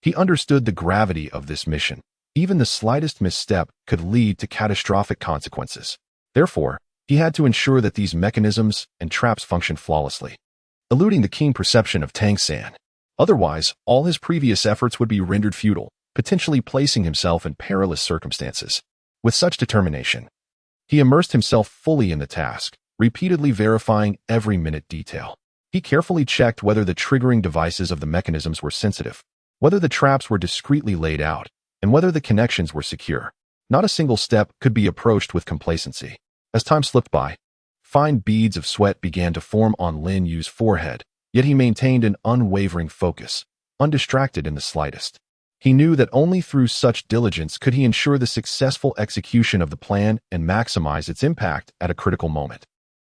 He understood the gravity of this mission. Even the slightest misstep could lead to catastrophic consequences. Therefore, he had to ensure that these mechanisms and traps functioned flawlessly, eluding the keen perception of Tang San. Otherwise, all his previous efforts would be rendered futile, potentially placing himself in perilous circumstances. With such determination, he immersed himself fully in the task, repeatedly verifying every minute detail. He carefully checked whether the triggering devices of the mechanisms were sensitive, whether the traps were discreetly laid out, and whether the connections were secure. Not a single step could be approached with complacency. As time slipped by, fine beads of sweat began to form on Lin Yu's forehead, yet he maintained an unwavering focus, undistracted in the slightest. He knew that only through such diligence could he ensure the successful execution of the plan and maximize its impact at a critical moment.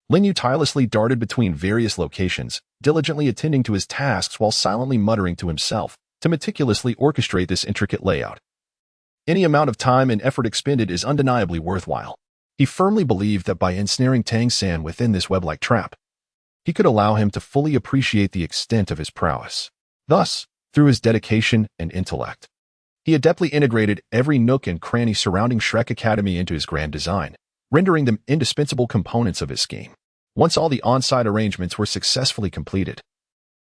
Lin Yu tirelessly darted between various locations, diligently attending to his tasks while silently muttering to himself to meticulously orchestrate this intricate layout. Any amount of time and effort expended is undeniably worthwhile. He firmly believed that by ensnaring Tang San within this web-like trap, he could allow him to fully appreciate the extent of his prowess. Thus, through his dedication and intellect, he adeptly integrated every nook and cranny surrounding Shrek Academy into his grand design, rendering them indispensable components of his scheme. Once all the on-site arrangements were successfully completed,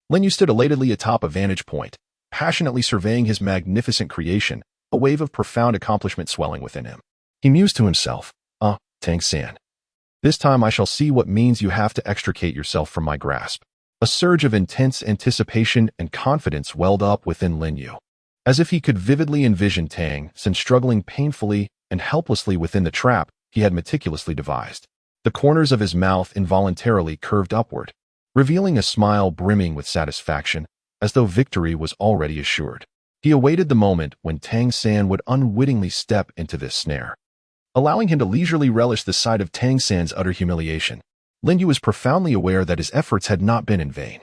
Lin Yu stood elatedly atop a vantage point, passionately surveying his magnificent creation, a wave of profound accomplishment swelling within him. He mused to himself, Tang San. This time I shall see what means you have to extricate yourself from my grasp. A surge of intense anticipation and confidence welled up within Lin Yu, as if he could vividly envision Tang San struggling painfully and helplessly within the trap he had meticulously devised. The corners of his mouth involuntarily curved upward, revealing a smile brimming with satisfaction, as though victory was already assured. He awaited the moment when Tang San would unwittingly step into this snare. Allowing him to leisurely relish the sight of Tang San's utter humiliation, Lin Yu was profoundly aware that his efforts had not been in vain.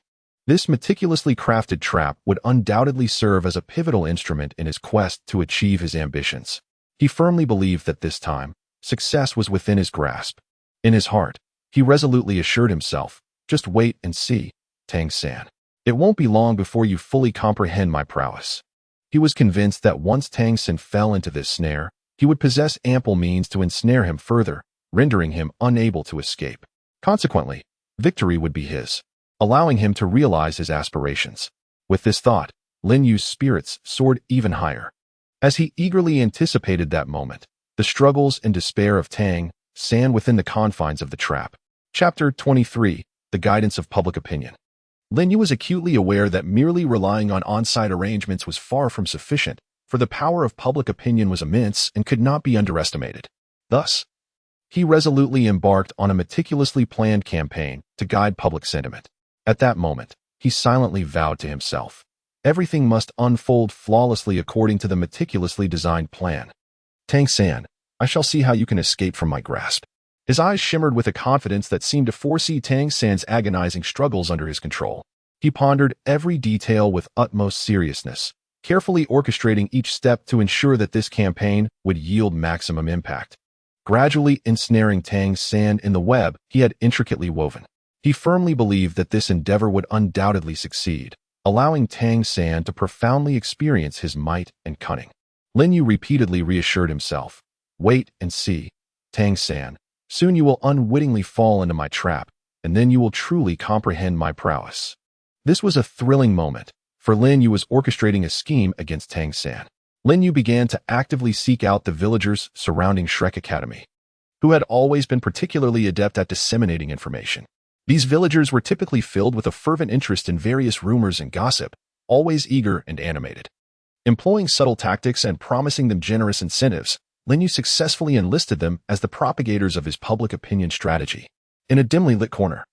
This meticulously crafted trap would undoubtedly serve as a pivotal instrument in his quest to achieve his ambitions. He firmly believed that this time, success was within his grasp. In his heart, he resolutely assured himself, just wait and see, Tang San. It won't be long before you fully comprehend my prowess. He was convinced that once Tang San fell into this snare, he would possess ample means to ensnare him further, rendering him unable to escape. Consequently, victory would be his, allowing him to realize his aspirations. With this thought, Lin Yu's spirits soared even higher. As he eagerly anticipated that moment, the struggles and despair of Tang San within the confines of the trap. Chapter 23, The Guidance of Public Opinion. Lin Yu was acutely aware that merely relying on on-site arrangements was far from sufficient, for the power of public opinion was immense and could not be underestimated. Thus, he resolutely embarked on a meticulously planned campaign to guide public sentiment. At that moment, he silently vowed to himself, everything must unfold flawlessly according to the meticulously designed plan. Tang San, I shall see how you can escape from my grasp. His eyes shimmered with a confidence that seemed to foresee Tang San's agonizing struggles under his control. He pondered every detail with utmost seriousness, carefully orchestrating each step to ensure that this campaign would yield maximum impact. Gradually ensnaring Tang San in the web he had intricately woven, he firmly believed that this endeavor would undoubtedly succeed, allowing Tang San to profoundly experience his might and cunning. Lin Yu repeatedly reassured himself, wait and see, Tang San. Soon you will unwittingly fall into my trap, and then you will truly comprehend my prowess. This was a thrilling moment, for Lin Yu was orchestrating a scheme against Tang San. Lin Yu began to actively seek out the villagers surrounding Shrek Academy, who had always been particularly adept at disseminating information. These villagers were typically filled with a fervent interest in various rumors and gossip, always eager and animated. Employing subtle tactics and promising them generous incentives, Lin Yu successfully enlisted them as the propagators of his public opinion strategy. In a dimly lit corner,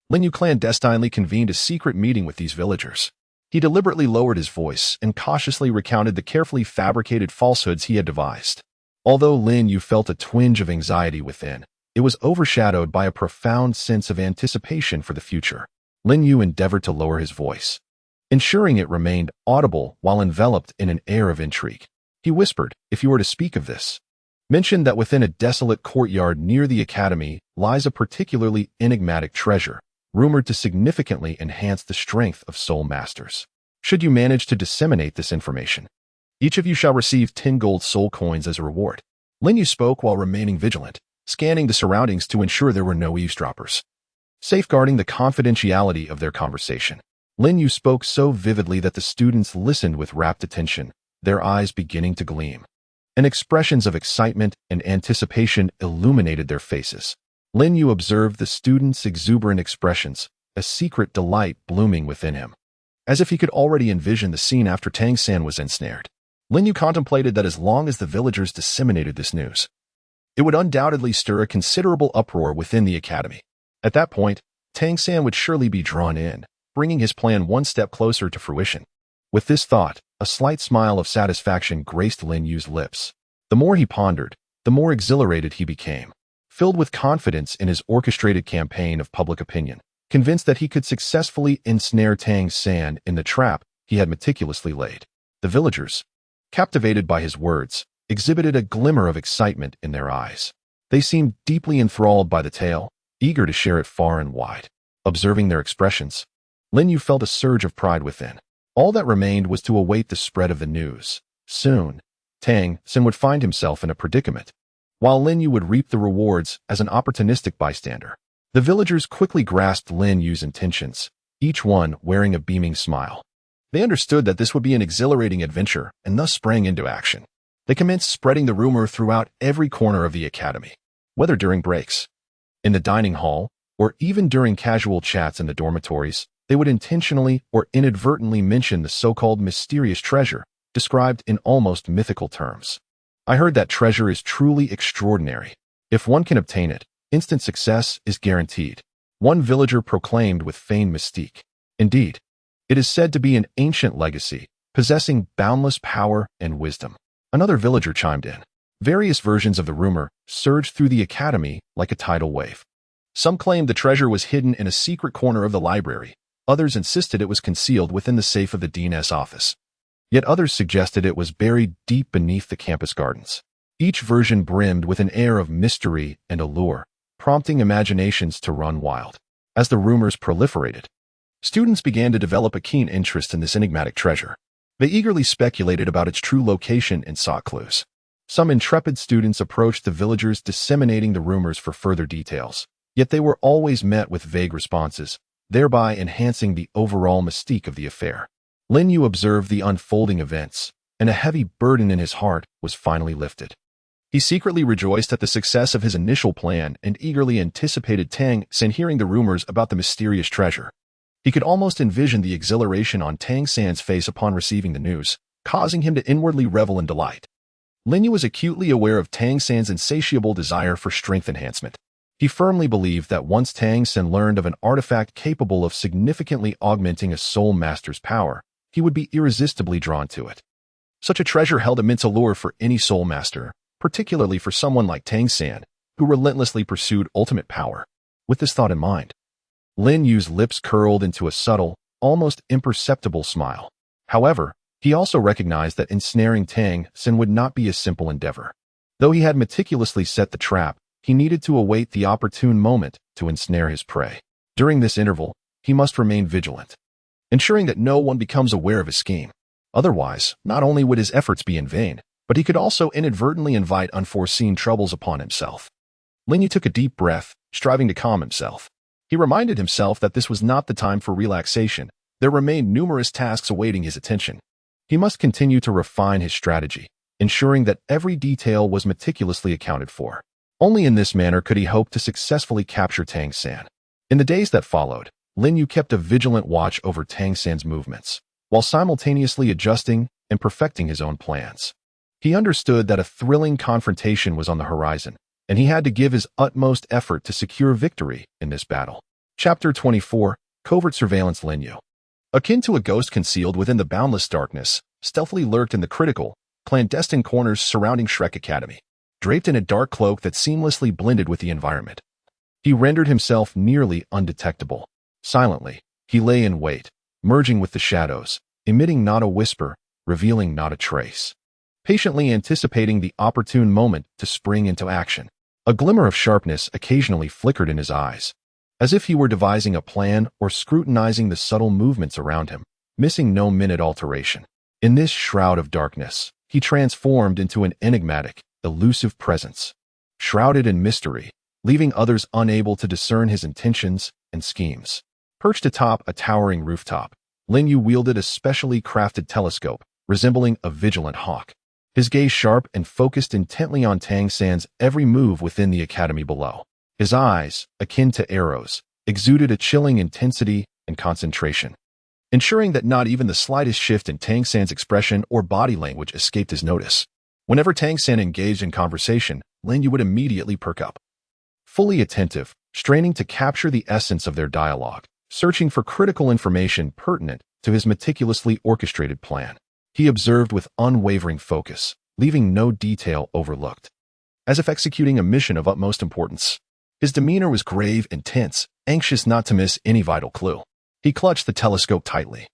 Lin Yu clandestinely convened a secret meeting with these villagers. He deliberately lowered his voice and cautiously recounted the carefully fabricated falsehoods he had devised. Although Lin Yu felt a twinge of anxiety within, it was overshadowed by a profound sense of anticipation for the future. Lin Yu endeavored to lower his voice, ensuring it remained audible while enveloped in an air of intrigue. He whispered, if you were to speak of this, mention that within a desolate courtyard near the academy lies a particularly enigmatic treasure, rumored to significantly enhance the strength of soul masters. Should you manage to disseminate this information, each of you shall receive 10 gold soul coins as a reward. Lin Yu spoke while remaining vigilant, scanning the surroundings to ensure there were no eavesdroppers, safeguarding the confidentiality of their conversation. Lin Yu spoke so vividly that the students listened with rapt attention, their eyes beginning to gleam, and expressions of excitement and anticipation illuminated their faces. Lin Yu observed the students' exuberant expressions, a secret delight blooming within him. As if he could already envision the scene after Tang San was ensnared, Lin Yu contemplated that as long as the villagers disseminated this news, it would undoubtedly stir a considerable uproar within the academy. At that point, Tang San would surely be drawn in, bringing his plan one step closer to fruition. With this thought, a slight smile of satisfaction graced Lin Yu's lips. The more he pondered, the more exhilarated he became, filled with confidence in his orchestrated campaign of public opinion, convinced that he could successfully ensnare Tang San in the trap he had meticulously laid. The villagers, captivated by his words, exhibited a glimmer of excitement in their eyes. They seemed deeply enthralled by the tale, eager to share it far and wide. Observing their expressions, Lin Yu felt a surge of pride within. All that remained was to await the spread of the news. Soon, Tang Xin would find himself in a predicament, while Lin Yu would reap the rewards as an opportunistic bystander. The villagers quickly grasped Lin Yu's intentions, each one wearing a beaming smile. They understood that this would be an exhilarating adventure and thus sprang into action. They commenced spreading the rumor throughout every corner of the academy, whether during breaks, in the dining hall, or even during casual chats in the dormitories. They would intentionally or inadvertently mention the so-called mysterious treasure, described in almost mythical terms. I heard that treasure is truly extraordinary. If one can obtain it, instant success is guaranteed, one villager proclaimed with feigned mystique. Indeed, it is said to be an ancient legacy, possessing boundless power and wisdom. Another villager chimed in. Various versions of the rumor surged through the academy like a tidal wave. Some claimed the treasure was hidden in a secret corner of the library. Others insisted it was concealed within the safe of the dean's office. Yet others suggested it was buried deep beneath the campus gardens. Each version brimmed with an air of mystery and allure, prompting imaginations to run wild. As the rumors proliferated, students began to develop a keen interest in this enigmatic treasure. They eagerly speculated about its true location and sought clues. Some intrepid students approached the villagers disseminating the rumors for further details, yet they were always met with vague responses, thereby enhancing the overall mystique of the affair. Lin Yu observed the unfolding events, and a heavy burden in his heart was finally lifted. He secretly rejoiced at the success of his initial plan and eagerly anticipated Tang Xin hearing the rumors about the mysterious treasure. He could almost envision the exhilaration on Tang San's face upon receiving the news, causing him to inwardly revel in delight. Lin Yu was acutely aware of Tang San's insatiable desire for strength enhancement. He firmly believed that once Tang Xin learned of an artifact capable of significantly augmenting a soul master's power, he would be irresistibly drawn to it. Such a treasure held immense allure for any soul master, particularly for someone like Tang San, who relentlessly pursued ultimate power. With this thought in mind, Lin Yu's lips curled into a subtle, almost imperceptible smile. However, he also recognized that ensnaring Tang Xin would not be a simple endeavor. Though he had meticulously set the trap, he needed to await the opportune moment to ensnare his prey. During this interval, he must remain vigilant, ensuring that no one becomes aware of his scheme. Otherwise, not only would his efforts be in vain, but he could also inadvertently invite unforeseen troubles upon himself. Lin Yu took a deep breath, striving to calm himself. He reminded himself that this was not the time for relaxation. There remained numerous tasks awaiting his attention. He must continue to refine his strategy, ensuring that every detail was meticulously accounted for. Only in this manner could he hope to successfully capture Tang San. In the days that followed, Lin Yu kept a vigilant watch over Tang San's movements, while simultaneously adjusting and perfecting his own plans. He understood that a thrilling confrontation was on the horizon, and he had to give his utmost effort to secure victory in this battle. Chapter 24, Covert Surveillance. Lin Yu, akin to a ghost concealed within the boundless darkness, stealthily lurked in the critical, clandestine corners surrounding Shrek Academy. Draped in a dark cloak that seamlessly blended with the environment, he rendered himself nearly undetectable. Silently, he lay in wait, merging with the shadows, emitting not a whisper, revealing not a trace. Patiently anticipating the opportune moment to spring into action. A glimmer of sharpness occasionally flickered in his eyes, as if he were devising a plan or scrutinizing the subtle movements around him, missing no minute alteration. In this shroud of darkness, he transformed into an enigmatic, elusive presence, shrouded in mystery, leaving others unable to discern his intentions and schemes. Perched atop a towering rooftop, Lin Yu wielded a specially crafted telescope, resembling a vigilant hawk. His gaze sharp and focused intently on Tang San's every move within the academy below. His eyes, akin to arrows, exuded a chilling intensity and concentration, ensuring that not even the slightest shift in Tang San's expression or body language escaped his notice. Whenever Tang San engaged in conversation, Lin Yu would immediately perk up. Fully attentive, straining to capture the essence of their dialogue, searching for critical information pertinent to his meticulously orchestrated plan. He observed with unwavering focus, leaving no detail overlooked, as if executing a mission of utmost importance. His demeanor was grave and tense, anxious not to miss any vital clue. He clutched the telescope tightly,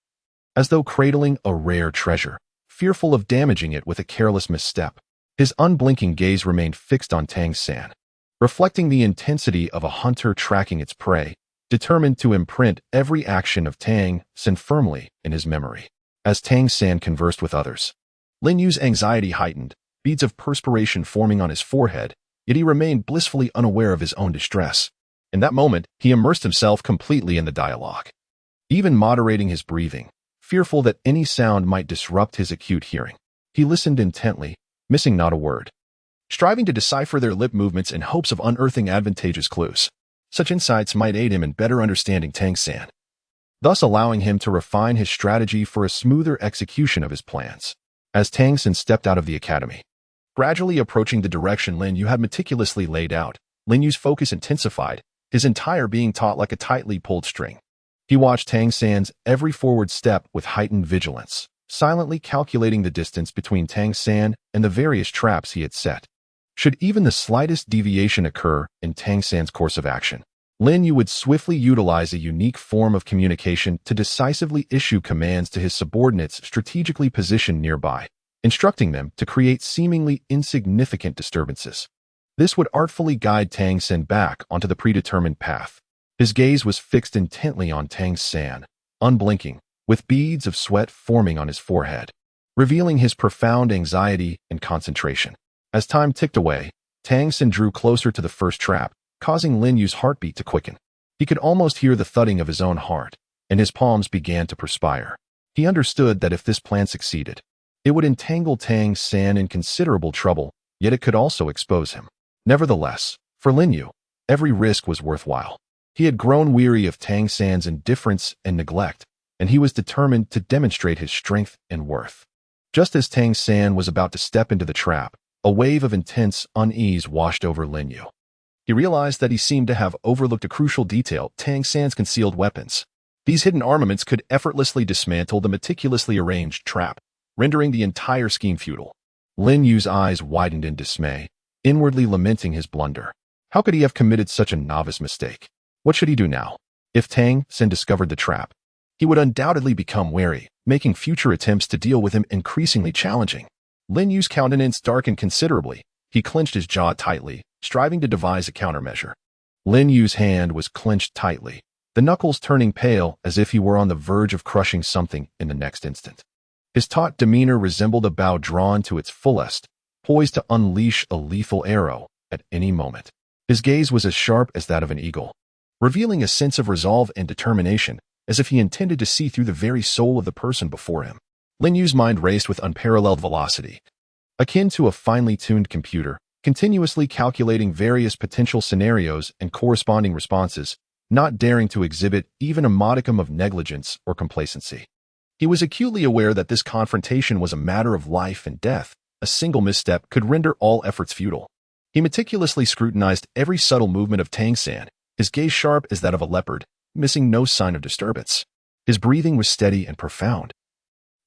as though cradling a rare treasure, fearful of damaging it with a careless misstep. His unblinking gaze remained fixed on Tang San, reflecting the intensity of a hunter tracking its prey, determined to imprint every action of Tang San firmly in his memory. As Tang San conversed with others, Lin Yu's anxiety heightened, beads of perspiration forming on his forehead, yet he remained blissfully unaware of his own distress. In that moment, he immersed himself completely in the dialogue, even moderating his breathing, fearful that any sound might disrupt his acute hearing. He listened intently, missing not a word, striving to decipher their lip movements in hopes of unearthing advantageous clues. Such insights might aid him in better understanding Tang San, thus allowing him to refine his strategy for a smoother execution of his plans. As Tang San stepped out of the academy, gradually approaching the direction Lin Yu had meticulously laid out, Lin Yu's focus intensified, his entire being taut like a tightly pulled string. He watched Tang San's every forward step with heightened vigilance, silently calculating the distance between Tang San and the various traps he had set. Should even the slightest deviation occur in Tang San's course of action, Lin Yu would swiftly utilize a unique form of communication to decisively issue commands to his subordinates strategically positioned nearby, instructing them to create seemingly insignificant disturbances. This would artfully guide Tang San back onto the predetermined path. His gaze was fixed intently on Tang San, unblinking, with beads of sweat forming on his forehead, revealing his profound anxiety and concentration. As time ticked away, Tang San drew closer to the first trap, causing Lin Yu's heartbeat to quicken. He could almost hear the thudding of his own heart, and his palms began to perspire. He understood that if this plan succeeded, it would entangle Tang San in considerable trouble, yet it could also expose him. Nevertheless, for Lin Yu, every risk was worthwhile. He had grown weary of Tang San's indifference and neglect, and he was determined to demonstrate his strength and worth. Just as Tang San was about to step into the trap, a wave of intense unease washed over Lin Yu. He realized that he seemed to have overlooked a crucial detail: Tang San's concealed weapons. These hidden armaments could effortlessly dismantle the meticulously arranged trap, rendering the entire scheme futile. Lin Yu's eyes widened in dismay, inwardly lamenting his blunder. How could he have committed such a novice mistake? What should he do now? If Tang San discovered the trap, he would undoubtedly become wary, making future attempts to deal with him increasingly challenging. Lin Yu's countenance darkened considerably. He clenched his jaw tightly, striving to devise a countermeasure. Lin Yu's hand was clenched tightly, the knuckles turning pale as if he were on the verge of crushing something in the next instant. His taut demeanor resembled a bow drawn to its fullest, poised to unleash a lethal arrow at any moment. His gaze was as sharp as that of an eagle, revealing a sense of resolve and determination, as if he intended to see through the very soul of the person before him. Lin Yu's mind raced with unparalleled velocity, akin to a finely tuned computer, continuously calculating various potential scenarios and corresponding responses, not daring to exhibit even a modicum of negligence or complacency. He was acutely aware that this confrontation was a matter of life and death. A single misstep could render all efforts futile. He meticulously scrutinized every subtle movement of Tang San, his gaze sharp as that of a leopard, missing no sign of disturbance. His breathing was steady and profound,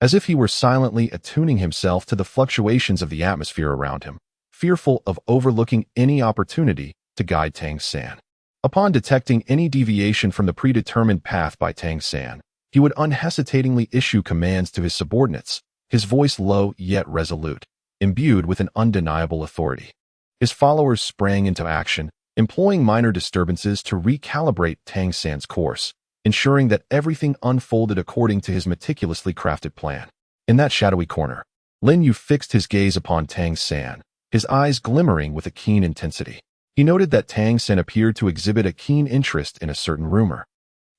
as if he were silently attuning himself to the fluctuations of the atmosphere around him, fearful of overlooking any opportunity to guide Tang San. Upon detecting any deviation from the predetermined path by Tang San, he would unhesitatingly issue commands to his subordinates, his voice low yet resolute, imbued with an undeniable authority. His followers sprang into action, employing minor disturbances to recalibrate Tang San's course, ensuring that everything unfolded according to his meticulously crafted plan. In that shadowy corner, Lin Yu fixed his gaze upon Tang San, his eyes glimmering with a keen intensity. He noted that Tang San appeared to exhibit a keen interest in a certain rumor,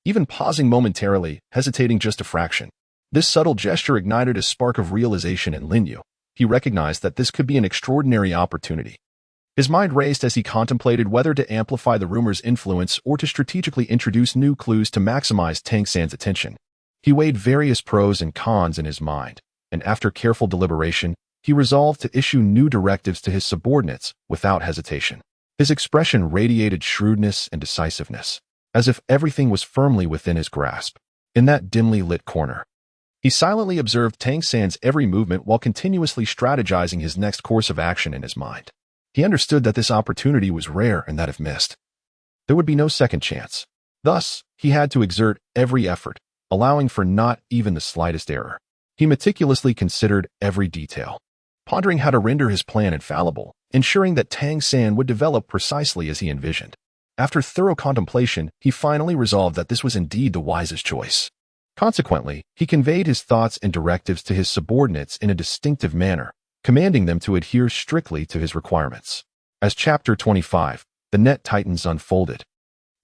even pausing momentarily, hesitating just a fraction. This subtle gesture ignited a spark of realization in Lin Yu. He recognized that this could be an extraordinary opportunity. His mind raced as he contemplated whether to amplify the rumor's influence or to strategically introduce new clues to maximize Tang San's attention. He weighed various pros and cons in his mind, and after careful deliberation, he resolved to issue new directives to his subordinates without hesitation. His expression radiated shrewdness and decisiveness, as if everything was firmly within his grasp. In that dimly lit corner, he silently observed Tang San's every movement while continuously strategizing his next course of action in his mind. He understood that this opportunity was rare and that if missed, there would be no second chance. Thus, he had to exert every effort, allowing for not even the slightest error. He meticulously considered every detail, pondering how to render his plan infallible, ensuring that Tang San would develop precisely as he envisioned. After thorough contemplation, he finally resolved that this was indeed the wisest choice. Consequently, he conveyed his thoughts and directives to his subordinates in a distinctive manner, commanding them to adhere strictly to his requirements. As Chapter 25, the Net Titans unfolded.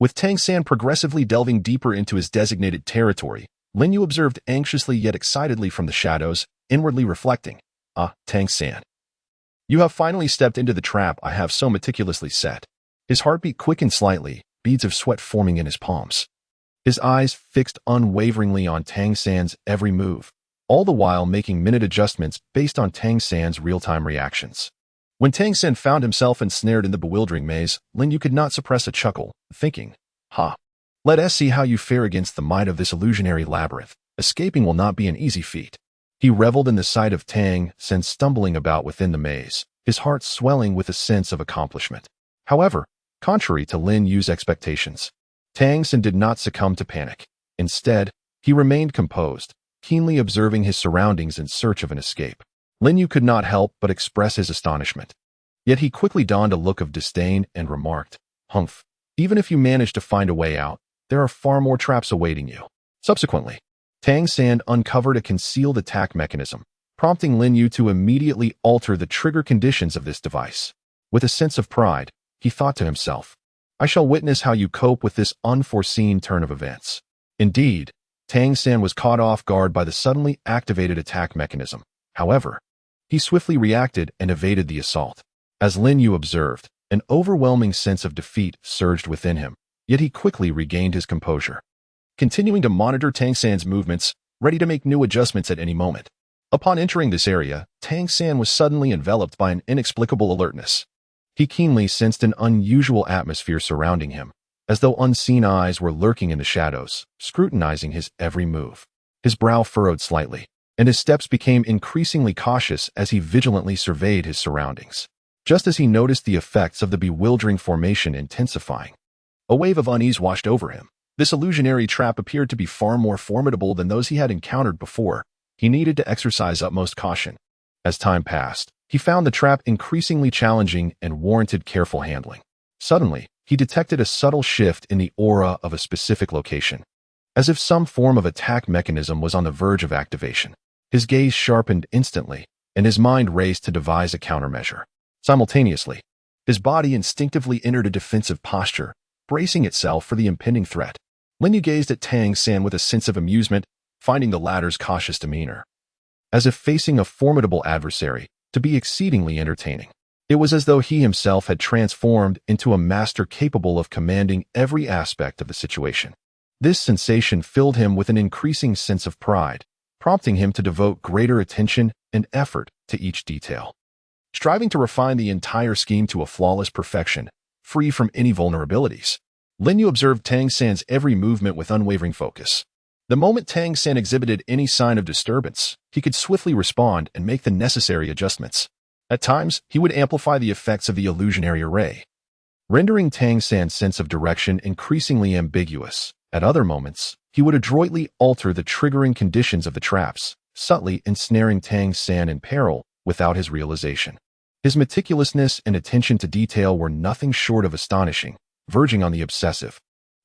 With Tang San progressively delving deeper into his designated territory, Lin Yu observed anxiously yet excitedly from the shadows, inwardly reflecting, "Ah, Tang San. You have finally stepped into the trap I have so meticulously set." His heartbeat quickened slightly, beads of sweat forming in his palms. His eyes fixed unwaveringly on Tang San's every move, all the while making minute adjustments based on Tang San's real-time reactions. When Tang San found himself ensnared in the bewildering maze, Lin Yu could not suppress a chuckle, thinking, let us see how you fare against the might of this illusionary labyrinth. Escaping will not be an easy feat." He reveled in the sight of Tang San stumbling about within the maze, his heart swelling with a sense of accomplishment. However, contrary to Lin Yu's expectations, Tang San did not succumb to panic. Instead, he remained composed, keenly observing his surroundings in search of an escape. Lin Yu could not help but express his astonishment. Yet he quickly donned a look of disdain and remarked, "Humph, even if you manage to find a way out, there are far more traps awaiting you." Subsequently, Tang San uncovered a concealed attack mechanism, prompting Lin Yu to immediately alter the trigger conditions of this device. With a sense of pride, he thought to himself, "I shall witness how you cope with this unforeseen turn of events." Indeed, Tang San was caught off guard by the suddenly activated attack mechanism. However, he swiftly reacted and evaded the assault. As Lin Yu observed, an overwhelming sense of defeat surged within him, yet he quickly regained his composure, continuing to monitor Tang San's movements, ready to make new adjustments at any moment. Upon entering this area, Tang San was suddenly enveloped by an inexplicable alertness. He keenly sensed an unusual atmosphere surrounding him, as though unseen eyes were lurking in the shadows, scrutinizing his every move. His brow furrowed slightly, and his steps became increasingly cautious as he vigilantly surveyed his surroundings. Just as he noticed the effects of the bewildering formation intensifying, a wave of unease washed over him. This illusionary trap appeared to be far more formidable than those he had encountered before. He needed to exercise utmost caution. As time passed, he found the trap increasingly challenging and warranted careful handling. Suddenly, he detected a subtle shift in the aura of a specific location, as if some form of attack mechanism was on the verge of activation. His gaze sharpened instantly, and his mind raced to devise a countermeasure. Simultaneously, his body instinctively entered a defensive posture, bracing itself for the impending threat. Lin Yu gazed at Tang San with a sense of amusement, finding the latter's cautious demeanor, as if facing a formidable adversary, to be exceedingly entertaining. It was as though he himself had transformed into a master capable of commanding every aspect of the situation. This sensation filled him with an increasing sense of pride, prompting him to devote greater attention and effort to each detail, striving to refine the entire scheme to a flawless perfection, free from any vulnerabilities. Lin Yu observed Tang San's every movement with unwavering focus. The moment Tang San exhibited any sign of disturbance, he could swiftly respond and make the necessary adjustments. At times, he would amplify the effects of the illusionary array, rendering Tang San's sense of direction increasingly ambiguous. At other moments, he would adroitly alter the triggering conditions of the traps, subtly ensnaring Tang San in peril without his realization. His meticulousness and attention to detail were nothing short of astonishing, verging on the obsessive,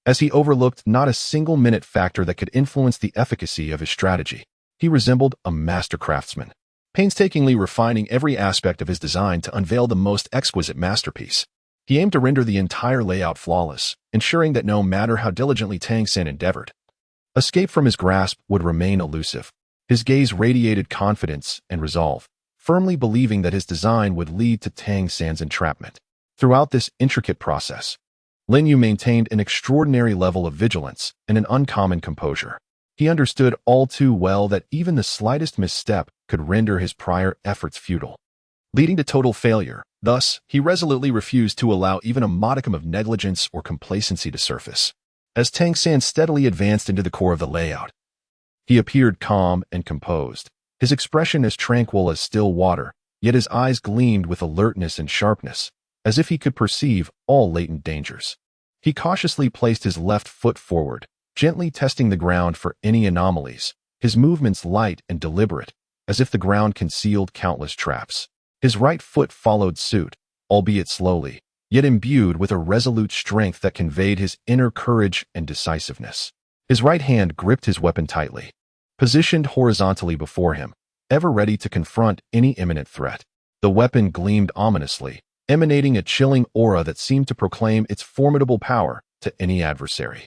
as he overlooked not a single minute factor that could influence the efficacy of his strategy. He resembled a master craftsman, painstakingly refining every aspect of his design to unveil the most exquisite masterpiece. He aimed to render the entire layout flawless, ensuring that no matter how diligently Tang San endeavored, escape from his grasp would remain elusive. His gaze radiated confidence and resolve, firmly believing that his design would lead to Tang San's entrapment. Throughout this intricate process, Lin Yu maintained an extraordinary level of vigilance and an uncommon composure. He understood all too well that even the slightest misstep could render his prior efforts futile, leading to total failure. Thus, he resolutely refused to allow even a modicum of negligence or complacency to surface. As Tang San steadily advanced into the core of the layout, he appeared calm and composed, his expression as tranquil as still water, yet his eyes gleamed with alertness and sharpness, as if he could perceive all latent dangers. He cautiously placed his left foot forward, gently testing the ground for any anomalies, his movements light and deliberate, as if the ground concealed countless traps. His right foot followed suit, albeit slowly, yet imbued with a resolute strength that conveyed his inner courage and decisiveness. His right hand gripped his weapon tightly, positioned horizontally before him, ever ready to confront any imminent threat. The weapon gleamed ominously, emanating a chilling aura that seemed to proclaim its formidable power to any adversary.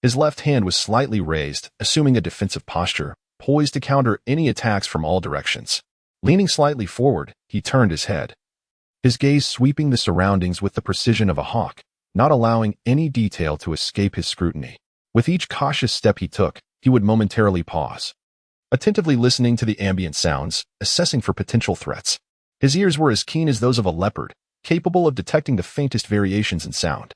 His left hand was slightly raised, assuming a defensive posture, poised to counter any attacks from all directions. Leaning slightly forward, he turned his head, his gaze sweeping the surroundings with the precision of a hawk, not allowing any detail to escape his scrutiny. With each cautious step he took, he would momentarily pause, attentively listening to the ambient sounds, assessing for potential threats. His ears were as keen as those of a leopard, capable of detecting the faintest variations in sound.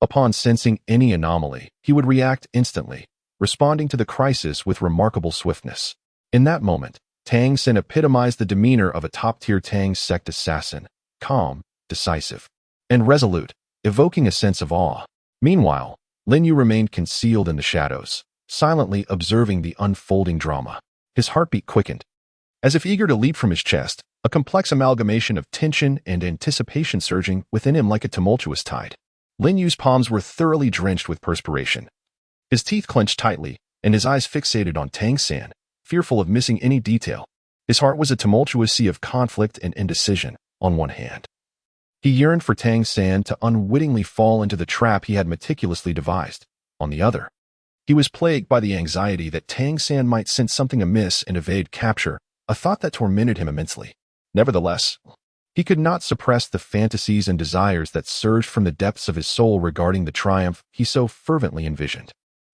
Upon sensing any anomaly, he would react instantly, responding to the crisis with remarkable swiftness. In that moment, Tang Sen epitomized the demeanor of a top-tier Tang sect assassin, calm, decisive, and resolute, evoking a sense of awe. Meanwhile, Lin Yu remained concealed in the shadows, silently observing the unfolding drama. His heartbeat quickened, as if eager to leap from his chest, a complex amalgamation of tension and anticipation surging within him like a tumultuous tide. Lin Yu's palms were thoroughly drenched with perspiration. His teeth clenched tightly, and his eyes fixated on Tang San, fearful of missing any detail. His heart was a tumultuous sea of conflict and indecision, on one hand. He yearned for Tang San to unwittingly fall into the trap he had meticulously devised. On the other, he was plagued by the anxiety that Tang San might sense something amiss and evade capture, a thought that tormented him immensely. Nevertheless, he could not suppress the fantasies and desires that surged from the depths of his soul regarding the triumph he so fervently envisioned.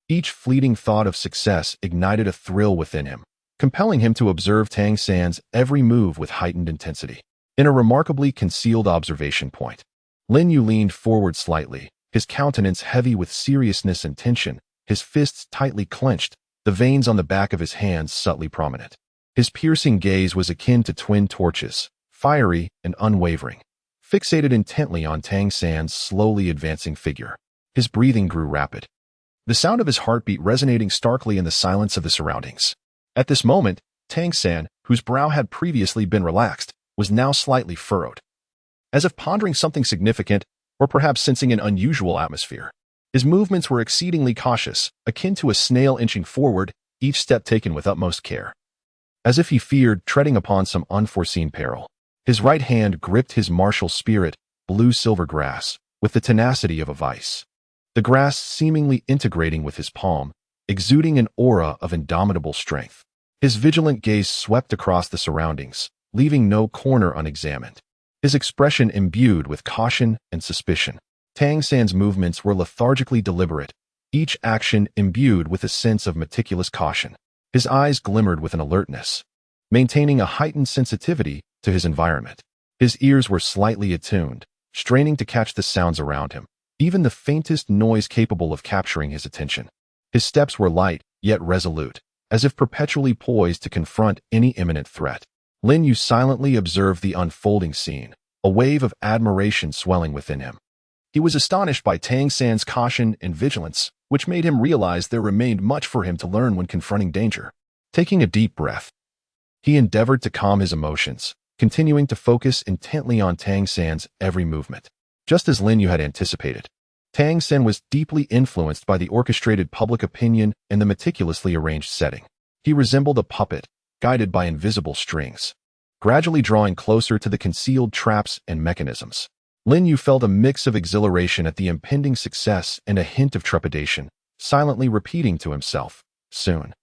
Each fleeting thought of success ignited a thrill within him, compelling him to observe Tang San's every move with heightened intensity. In a remarkably concealed observation point, Lin Yu leaned forward slightly, his countenance heavy with seriousness and tension, his fists tightly clenched, the veins on the back of his hands subtly prominent. His piercing gaze was akin to twin torches, fiery and unwavering, fixated intently on Tang San's slowly advancing figure. His breathing grew rapid, the sound of his heartbeat resonating starkly in the silence of the surroundings. At this moment, Tang San, whose brow had previously been relaxed, was now slightly furrowed, as if pondering something significant or perhaps sensing an unusual atmosphere. His movements were exceedingly cautious, akin to a snail inching forward, each step taken with utmost care, as if he feared treading upon some unforeseen peril. His right hand gripped his martial spirit, blue-silver grass, with the tenacity of a vice. The grass seemingly integrating with his palm, exuding an aura of indomitable strength. His vigilant gaze swept across the surroundings, leaving no corner unexamined, his expression imbued with caution and suspicion. Tang San's movements were lethargically deliberate, each action imbued with a sense of meticulous caution. His eyes glimmered with an alertness, maintaining a heightened sensitivity to his environment. His ears were slightly attuned, straining to catch the sounds around him, even the faintest noise capable of capturing his attention. His steps were light, yet resolute, as if perpetually poised to confront any imminent threat. Lin Yu silently observed the unfolding scene, a wave of admiration swelling within him. He was astonished by Tang San's caution and vigilance, which made him realize there remained much for him to learn when confronting danger. Taking a deep breath, he endeavored to calm his emotions, continuing to focus intently on Tang San's every movement. Just as Lin Yu had anticipated, Tang San was deeply influenced by the orchestrated public opinion and the meticulously arranged setting. He resembled a puppet, guided by invisible strings, gradually drawing closer to the concealed traps and mechanisms. Lin Yu felt a mix of exhilaration at the impending success and a hint of trepidation, silently repeating to himself, soon,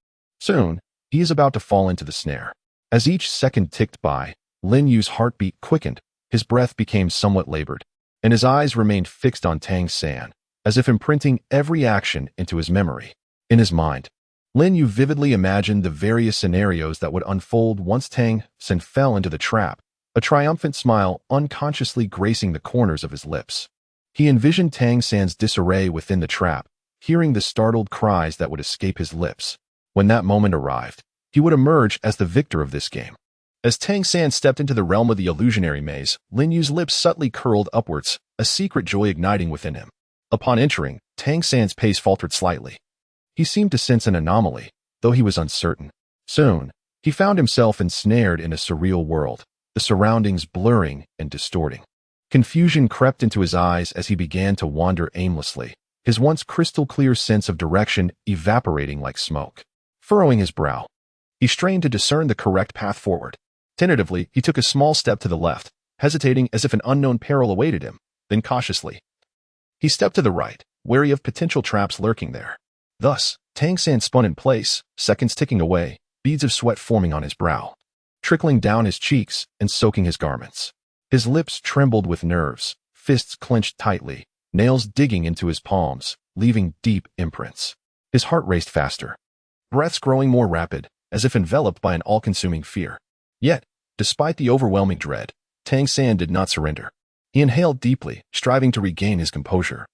he is about to fall into the snare. As each second ticked by, Lin Yu's heartbeat quickened, his breath became somewhat labored, and his eyes remained fixed on Tang San, as if imprinting every action into his memory. In his mind, Lin Yu vividly imagined the various scenarios that would unfold once Tang San fell into the trap, a triumphant smile unconsciously gracing the corners of his lips. He envisioned Tang San's disarray within the trap, hearing the startled cries that would escape his lips. When that moment arrived, he would emerge as the victor of this game. As Tang San stepped into the realm of the illusionary maze, Lin Yu's lips subtly curled upwards, a secret joy igniting within him. Upon entering, Tang San's pace faltered slightly. He seemed to sense an anomaly, though he was uncertain. Soon, he found himself ensnared in a surreal world, the surroundings blurring and distorting. Confusion crept into his eyes as he began to wander aimlessly, his once crystal-clear sense of direction evaporating like smoke. Furrowing his brow, he strained to discern the correct path forward. Tentatively, he took a small step to the left, hesitating as if an unknown peril awaited him, then cautiously, he stepped to the right, wary of potential traps lurking there. Thus, Tang San spun in place, seconds ticking away, beads of sweat forming on his brow, trickling down his cheeks and soaking his garments. His lips trembled with nerves, fists clenched tightly, nails digging into his palms, leaving deep imprints. His heart raced faster, breaths growing more rapid, as if enveloped by an all-consuming fear. Yet, despite the overwhelming dread, Tang San did not surrender. He inhaled deeply, striving to regain his composure,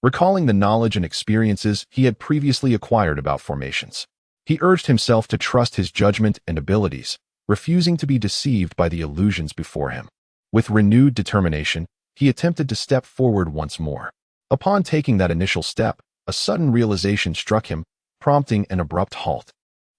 recalling the knowledge and experiences he had previously acquired about formations. He urged himself to trust his judgment and abilities, refusing to be deceived by the illusions before him. With renewed determination, he attempted to step forward once more. Upon taking that initial step, a sudden realization struck him, prompting an abrupt halt.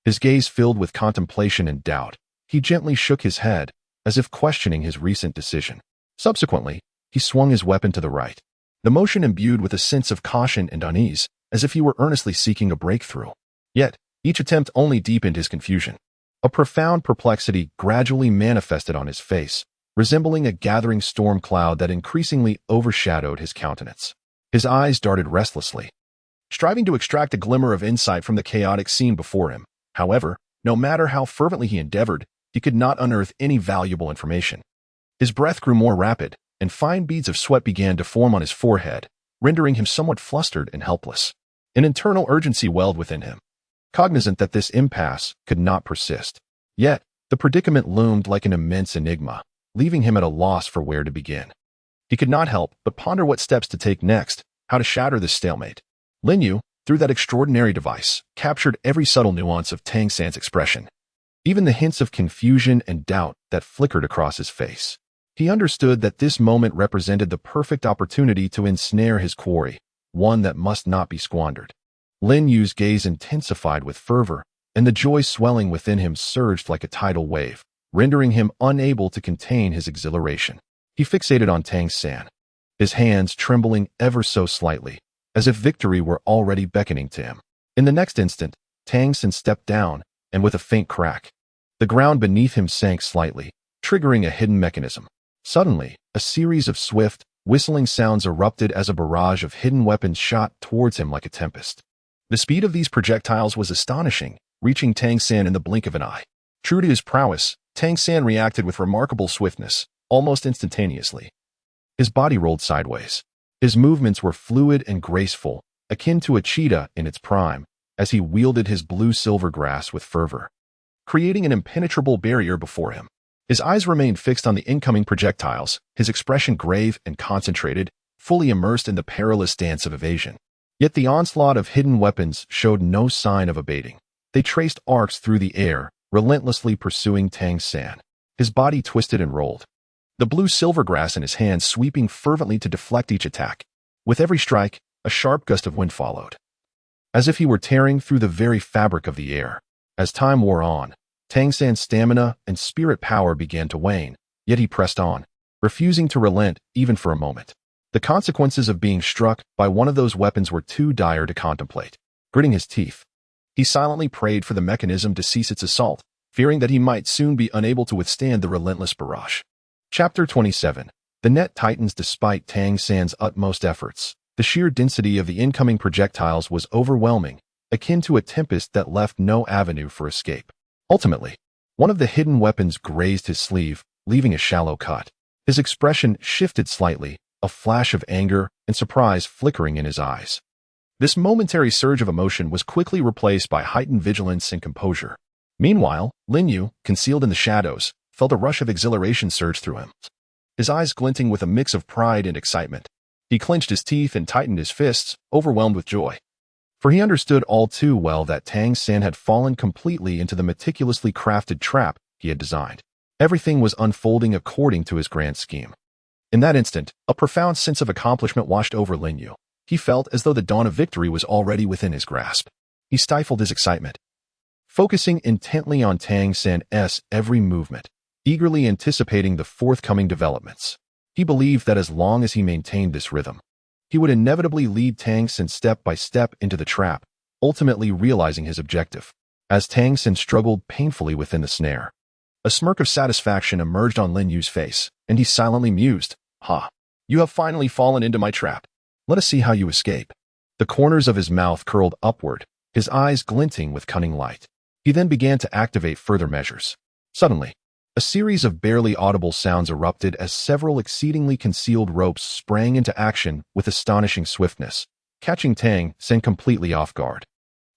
His gaze filled with contemplation and doubt, he gently shook his head, as if questioning his recent decision. Subsequently, he swung his weapon to the right, the motion imbued with a sense of caution and unease, as if he were earnestly seeking a breakthrough. Yet, each attempt only deepened his confusion. A profound perplexity gradually manifested on his face, resembling a gathering storm cloud that increasingly overshadowed his countenance. His eyes darted restlessly, striving to extract a glimmer of insight from the chaotic scene before him. However, no matter how fervently he endeavored, he could not unearth any valuable information. His breath grew more rapid, and fine beads of sweat began to form on his forehead, rendering him somewhat flustered and helpless. An internal urgency welled within him, cognizant that this impasse could not persist. Yet, the predicament loomed like an immense enigma, leaving him at a loss for where to begin. He could not help but ponder what steps to take next, how to shatter this stalemate. Lin Yu, through that extraordinary device, captured every subtle nuance of Tang San's expression, even the hints of confusion and doubt that flickered across his face. He understood that this moment represented the perfect opportunity to ensnare his quarry, one that must not be squandered. Lin Yu's gaze intensified with fervor, and the joy swelling within him surged like a tidal wave, rendering him unable to contain his exhilaration. He fixated on Tang San, his hands trembling ever so slightly, as if victory were already beckoning to him. In the next instant, Tang San stepped down, and with a faint crack, the ground beneath him sank slightly, triggering a hidden mechanism. Suddenly, a series of swift, whistling sounds erupted as a barrage of hidden weapons shot towards him like a tempest. The speed of these projectiles was astonishing, reaching Tang San in the blink of an eye. True to his prowess, Tang San reacted with remarkable swiftness, almost instantaneously. His body rolled sideways. His movements were fluid and graceful, akin to a cheetah in its prime, as he wielded his blue-silver grass with fervor, creating an impenetrable barrier before him. His eyes remained fixed on the incoming projectiles, his expression grave and concentrated, fully immersed in the perilous dance of evasion. Yet the onslaught of hidden weapons showed no sign of abating. They traced arcs through the air, relentlessly pursuing Tang San. His body twisted and rolled, the blue-silver grass in his hands sweeping fervently to deflect each attack. With every strike, a sharp gust of wind followed, as if he were tearing through the very fabric of the air. As time wore on, Tang San's stamina and spirit power began to wane, yet he pressed on, refusing to relent even for a moment. The consequences of being struck by one of those weapons were too dire to contemplate. Gritting his teeth, he silently prayed for the mechanism to cease its assault, fearing that he might soon be unable to withstand the relentless barrage. Chapter 27. The net tightens despite Tang San's utmost efforts. The sheer density of the incoming projectiles was overwhelming, akin to a tempest that left no avenue for escape. Ultimately, one of the hidden weapons grazed his sleeve, leaving a shallow cut. His expression shifted slightly, a flash of anger and surprise flickering in his eyes. This momentary surge of emotion was quickly replaced by heightened vigilance and composure. Meanwhile, Lin Yu, concealed in the shadows, felt a rush of exhilaration surge through him, his eyes glinting with a mix of pride and excitement. He clenched his teeth and tightened his fists, overwhelmed with joy. For he understood all too well that Tang San had fallen completely into the meticulously crafted trap he had designed. Everything was unfolding according to his grand scheme. In that instant, a profound sense of accomplishment washed over Lin Yu. He felt as though the dawn of victory was already within his grasp. He stifled his excitement, focusing intently on Tang San's every movement, eagerly anticipating the forthcoming developments. He believed that as long as he maintained this rhythm, he would inevitably lead Tang Xin step by step into the trap, ultimately realizing his objective. As Tang Xin struggled painfully within the snare, a smirk of satisfaction emerged on Lin Yu's face, and he silently mused, "Ha! You have finally fallen into my trap. Let us see how you escape." The corners of his mouth curled upward, his eyes glinting with cunning light. He then began to activate further measures. Suddenly, a series of barely audible sounds erupted as several exceedingly concealed ropes sprang into action with astonishing swiftness, catching Tang Xin completely off guard.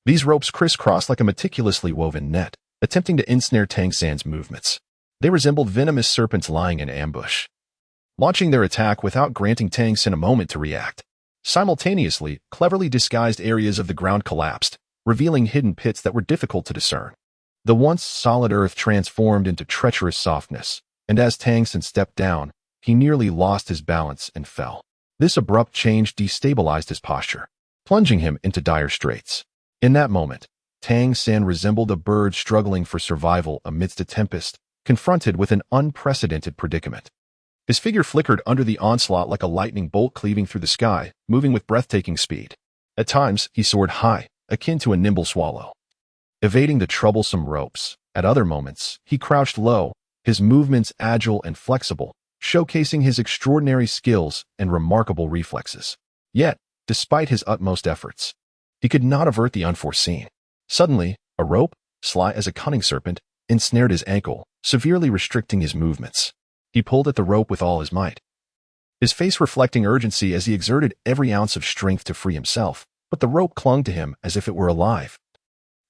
These ropes crisscrossed like a meticulously woven net, attempting to ensnare Tang Xin's movements. They resembled venomous serpents lying in ambush, launching their attack without granting Tang Xin a moment to react. Simultaneously, cleverly disguised areas of the ground collapsed, revealing hidden pits that were difficult to discern. The once solid earth transformed into treacherous softness, and as Tang Xin stepped down, he nearly lost his balance and fell. This abrupt change destabilized his posture, plunging him into dire straits. In that moment, Tang Xin resembled a bird struggling for survival amidst a tempest, confronted with an unprecedented predicament. His figure flickered under the onslaught like a lightning bolt cleaving through the sky, moving with breathtaking speed. At times, he soared high, akin to a nimble swallow, evading the troublesome ropes. At other moments, he crouched low, his movements agile and flexible, showcasing his extraordinary skills and remarkable reflexes. Yet, despite his utmost efforts, he could not avert the unforeseen. Suddenly, a rope, sly as a cunning serpent, ensnared his ankle, severely restricting his movements. He pulled at the rope with all his might, his face reflecting urgency as he exerted every ounce of strength to free himself, but the rope clung to him as if it were alive,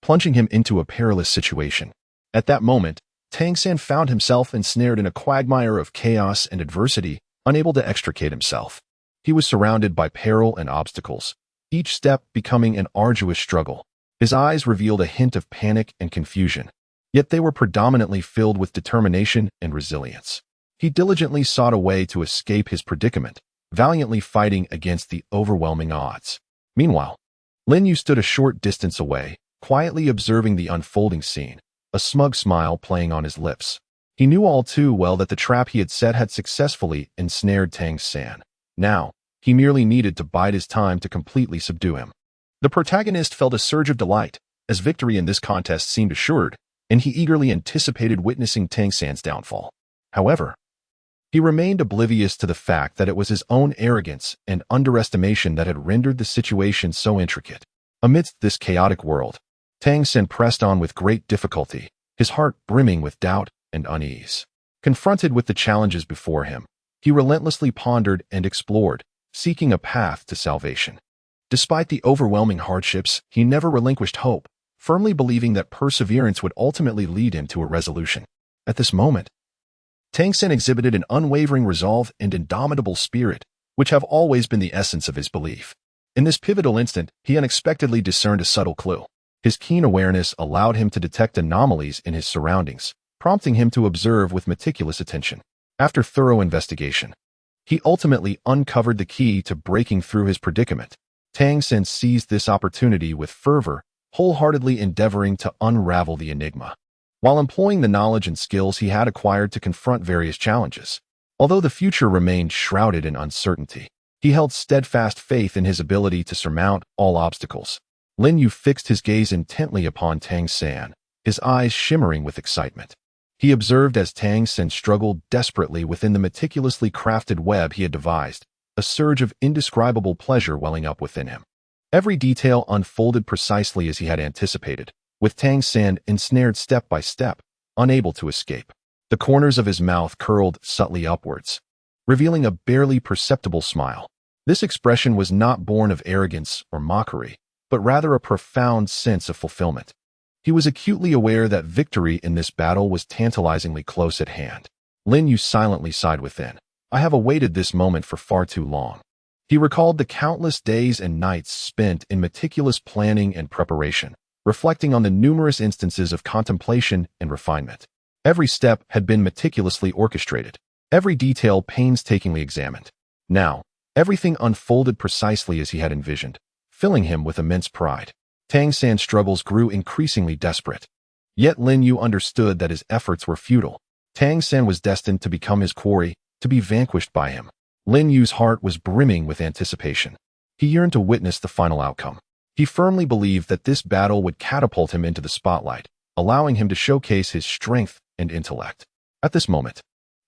plunging him into a perilous situation. At that moment, Tang Xin found himself ensnared in a quagmire of chaos and adversity, unable to extricate himself. He was surrounded by peril and obstacles, each step becoming an arduous struggle. His eyes revealed a hint of panic and confusion, yet they were predominantly filled with determination and resilience. He diligently sought a way to escape his predicament, valiantly fighting against the overwhelming odds. Meanwhile, Lin Yu stood a short distance away, quietly observing the unfolding scene, a smug smile playing on his lips. He knew all too well that the trap he had set had successfully ensnared Tang Xin. Now, he merely needed to bide his time to completely subdue him. The protagonist felt a surge of delight, as victory in this contest seemed assured, and he eagerly anticipated witnessing Tang Xin's downfall. However, he remained oblivious to the fact that it was his own arrogance and underestimation that had rendered the situation so intricate. Amidst this chaotic world, Tang Xin pressed on with great difficulty, his heart brimming with doubt and unease. Confronted with the challenges before him, he relentlessly pondered and explored, seeking a path to salvation. Despite the overwhelming hardships, he never relinquished hope, firmly believing that perseverance would ultimately lead him to a resolution. At this moment, Tang Xin exhibited an unwavering resolve and indomitable spirit, which have always been the essence of his belief. In this pivotal instant, he unexpectedly discerned a subtle clue. His keen awareness allowed him to detect anomalies in his surroundings, prompting him to observe with meticulous attention. After thorough investigation, he ultimately uncovered the key to breaking through his predicament. Tang Xin seized this opportunity with fervor, wholeheartedly endeavoring to unravel the enigma, while employing the knowledge and skills he had acquired to confront various challenges. Although the future remained shrouded in uncertainty, he held steadfast faith in his ability to surmount all obstacles. Lin Yu fixed his gaze intently upon Tang Xin, his eyes shimmering with excitement. He observed as Tang Xin struggled desperately within the meticulously crafted web he had devised, a surge of indescribable pleasure welling up within him. Every detail unfolded precisely as he had anticipated, with Tang Xin ensnared step by step, unable to escape. The corners of his mouth curled subtly upwards, revealing a barely perceptible smile. This expression was not born of arrogance or mockery, but rather a profound sense of fulfillment. He was acutely aware that victory in this battle was tantalizingly close at hand. Lin Yu silently sighed within. I have awaited this moment for far too long. He recalled the countless days and nights spent in meticulous planning and preparation, reflecting on the numerous instances of contemplation and refinement. Every step had been meticulously orchestrated, every detail painstakingly examined. Now, everything unfolded precisely as he had envisioned, filling him with immense pride. Tang Xin's struggles grew increasingly desperate. Yet Lin Yu understood that his efforts were futile. Tang Xin was destined to become his quarry, to be vanquished by him. Lin Yu's heart was brimming with anticipation. He yearned to witness the final outcome. He firmly believed that this battle would catapult him into the spotlight, allowing him to showcase his strength and intellect. At this moment,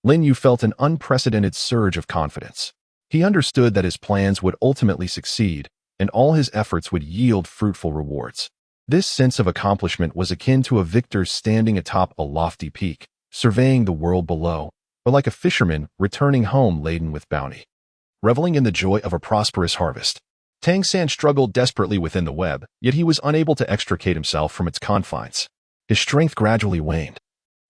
Lin Yu felt an unprecedented surge of confidence. He understood that his plans would ultimately succeed, and all his efforts would yield fruitful rewards. This sense of accomplishment was akin to a victor standing atop a lofty peak, surveying the world below, or like a fisherman returning home laden with bounty. Reveling in the joy of a prosperous harvest, Tang San struggled desperately within the web, yet he was unable to extricate himself from its confines. His strength gradually waned,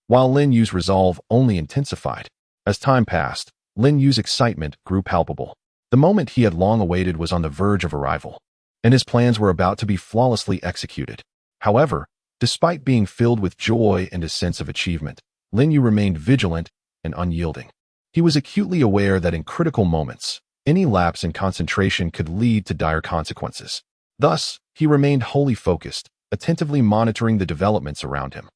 while Lin Yu's resolve only intensified. As time passed, Lin Yu's excitement grew palpable. The moment he had long awaited was on the verge of arrival, and his plans were about to be flawlessly executed. However, despite being filled with joy and a sense of achievement, Lin Yu remained vigilant and unyielding. He was acutely aware that in critical moments, any lapse in concentration could lead to dire consequences. Thus, he remained wholly focused, attentively monitoring the developments around him.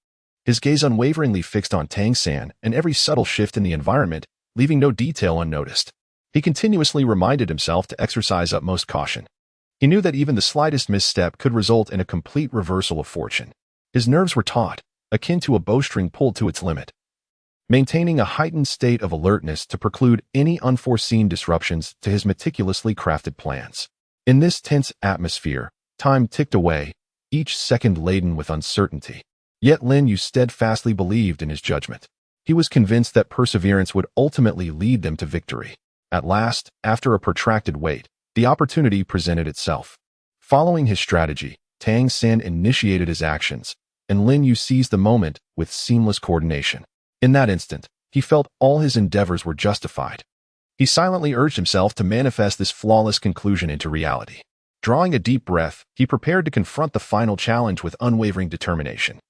His gaze unwaveringly fixed on Tang San and every subtle shift in the environment, leaving no detail unnoticed. He continuously reminded himself to exercise utmost caution. He knew that even the slightest misstep could result in a complete reversal of fortune. His nerves were taut, akin to a bowstring pulled to its limit, maintaining a heightened state of alertness to preclude any unforeseen disruptions to his meticulously crafted plans. In this tense atmosphere, time ticked away, each second laden with uncertainty. Yet Lin Yu steadfastly believed in his judgment. He was convinced that perseverance would ultimately lead them to victory. At last, after a protracted wait, the opportunity presented itself. Following his strategy, Tang San initiated his actions, and Lin Yu seized the moment with seamless coordination. In that instant, he felt all his endeavors were justified. He silently urged himself to manifest this flawless conclusion into reality. Drawing a deep breath, he prepared to confront the final challenge with unwavering determination.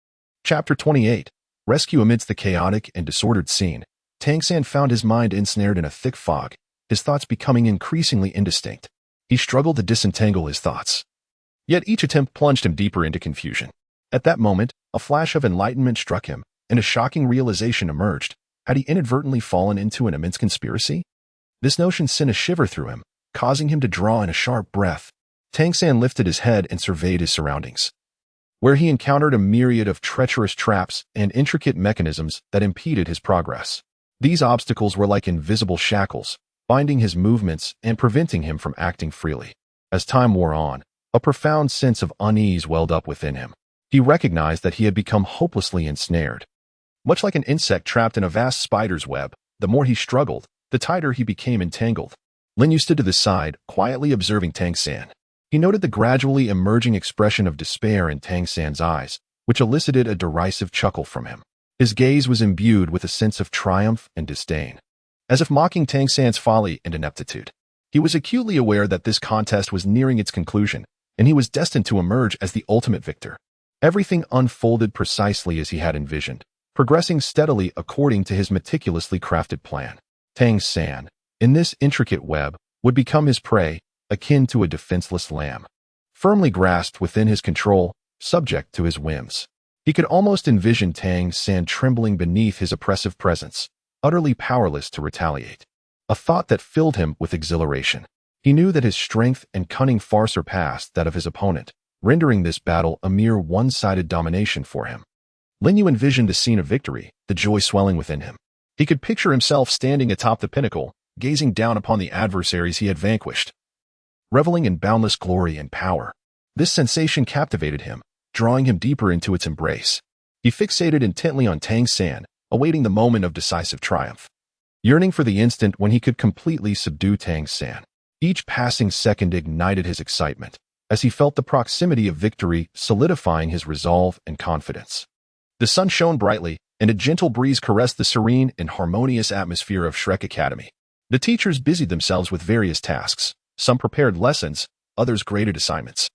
Chapter 28. Rescue. Amidst the chaotic and disordered scene, Tang San found his mind ensnared in a thick fog, his thoughts becoming increasingly indistinct. He struggled to disentangle his thoughts. Yet each attempt plunged him deeper into confusion. At that moment, a flash of enlightenment struck him, and a shocking realization emerged. Had he inadvertently fallen into an immense conspiracy? This notion sent a shiver through him, causing him to draw in a sharp breath. Tang San lifted his head and surveyed his surroundings, where he encountered a myriad of treacherous traps and intricate mechanisms that impeded his progress. These obstacles were like invisible shackles, binding his movements and preventing him from acting freely. As time wore on, a profound sense of unease welled up within him. He recognized that he had become hopelessly ensnared. Much like an insect trapped in a vast spider's web, the more he struggled, the tighter he became entangled. Lin Yu stood to the side, quietly observing Tang San. He noted the gradually emerging expression of despair in Tang San's eyes, which elicited a derisive chuckle from him. His gaze was imbued with a sense of triumph and disdain, as if mocking Tang San's folly and ineptitude. He was acutely aware that this contest was nearing its conclusion, and he was destined to emerge as the ultimate victor. Everything unfolded precisely as he had envisioned, progressing steadily according to his meticulously crafted plan. Tang San, in this intricate web, would become his prey, akin to a defenseless lamb, firmly grasped within his control, subject to his whims. He could almost envision Tang San trembling beneath his oppressive presence, utterly powerless to retaliate. A thought that filled him with exhilaration. He knew that his strength and cunning far surpassed that of his opponent, rendering this battle a mere one-sided domination for him. Lin Yu envisioned a scene of victory, the joy swelling within him. He could picture himself standing atop the pinnacle, gazing down upon the adversaries he had vanquished, reveling in boundless glory and power. This sensation captivated him, drawing him deeper into its embrace. He fixated intently on Tang San, awaiting the moment of decisive triumph, yearning for the instant when he could completely subdue Tang San. Each passing second ignited his excitement, as he felt the proximity of victory solidifying his resolve and confidence. The sun shone brightly, and a gentle breeze caressed the serene and harmonious atmosphere of Shrek Academy. The teachers busied themselves with various tasks. Some prepared lessons, others graded assignments,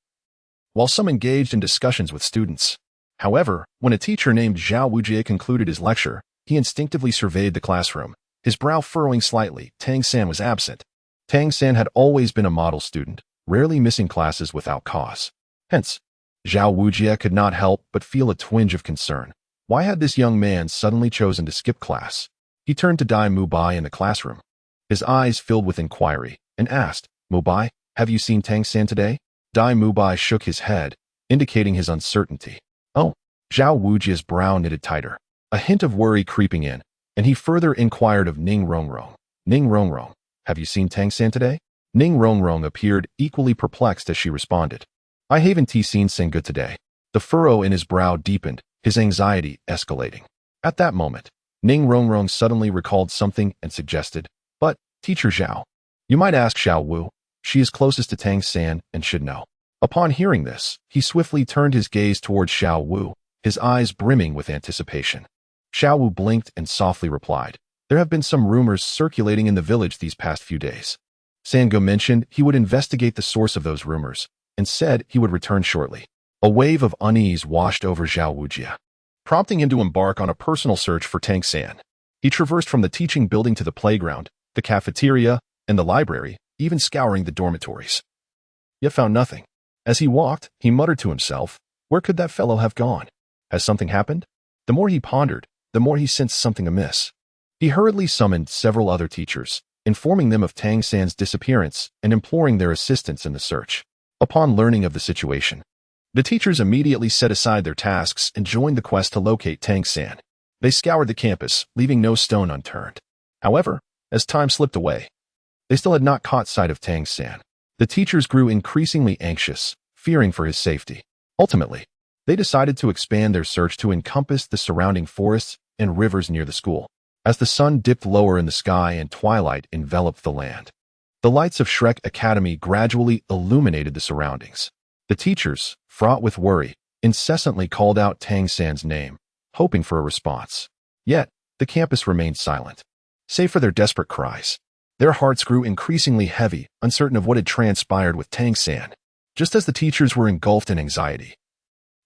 while some engaged in discussions with students. However, when a teacher named Zhao Wujie concluded his lecture, he instinctively surveyed the classroom, his brow furrowing slightly. Tang San was absent. Tang San had always been a model student, rarely missing classes without cause. Hence, Zhao Wujie could not help but feel a twinge of concern. Why had this young man suddenly chosen to skip class? He turned to Dai Mubai in the classroom. His eyes filled with inquiry, and asked, "Mubai, have you seen Tang San today?" Dai Mubai shook his head, indicating his uncertainty. "Oh." Zhao Wujia's brow knitted tighter, a hint of worry creeping in, and he further inquired of Ning Rongrong. "Ning Rongrong, have you seen Tang San today?" Ning Rongrong appeared equally perplexed as she responded. "I haven't seen San good today." The furrow in his brow deepened, his anxiety escalating. At that moment, Ning Rongrong suddenly recalled something and suggested, "But, Teacher Zhao, you might ask Xiao Wu. She is closest to Tang San and should know." Upon hearing this, he swiftly turned his gaze towards Xiao Wu, his eyes brimming with anticipation. Xiao Wu blinked and softly replied, "There have been some rumors circulating in the village these past few days." Sango mentioned he would investigate the source of those rumors, and said he would return shortly. A wave of unease washed over Zhao Wujia, prompting him to embark on a personal search for Tang San. He traversed from the teaching building to the playground, the cafeteria, and the library, even scouring the dormitories. Yet found nothing. As he walked, he muttered to himself, "Where could that fellow have gone? Has something happened?" The more he pondered, the more he sensed something amiss. He hurriedly summoned several other teachers, informing them of Tang San's disappearance and imploring their assistance in the search. Upon learning of the situation, the teachers immediately set aside their tasks and joined the quest to locate Tang San. They scoured the campus, leaving no stone unturned. However, as time slipped away, they still had not caught sight of Tang San. The teachers grew increasingly anxious, fearing for his safety. Ultimately, they decided to expand their search to encompass the surrounding forests and rivers near the school. As the sun dipped lower in the sky and twilight enveloped the land, the lights of Shrek Academy gradually illuminated the surroundings. The teachers, fraught with worry, incessantly called out Tang San's name, hoping for a response. Yet, the campus remained silent, save for their desperate cries. Their hearts grew increasingly heavy, uncertain of what had transpired with Tang San. Just as the teachers were engulfed in anxiety,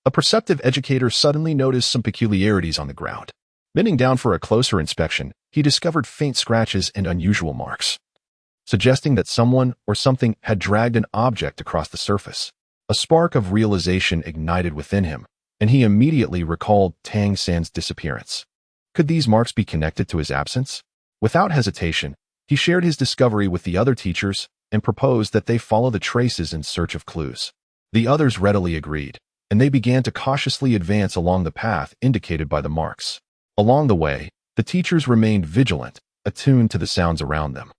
a perceptive educator suddenly noticed some peculiarities on the ground. Bending down for a closer inspection, he discovered faint scratches and unusual marks, suggesting that someone or something had dragged an object across the surface. A spark of realization ignited within him, and he immediately recalled Tang San's disappearance. Could these marks be connected to his absence? Without hesitation, he shared his discovery with the other teachers and proposed that they follow the traces in search of clues. The others readily agreed, and they began to cautiously advance along the path indicated by the marks. Along the way, the teachers remained vigilant, attuned to the sounds around them.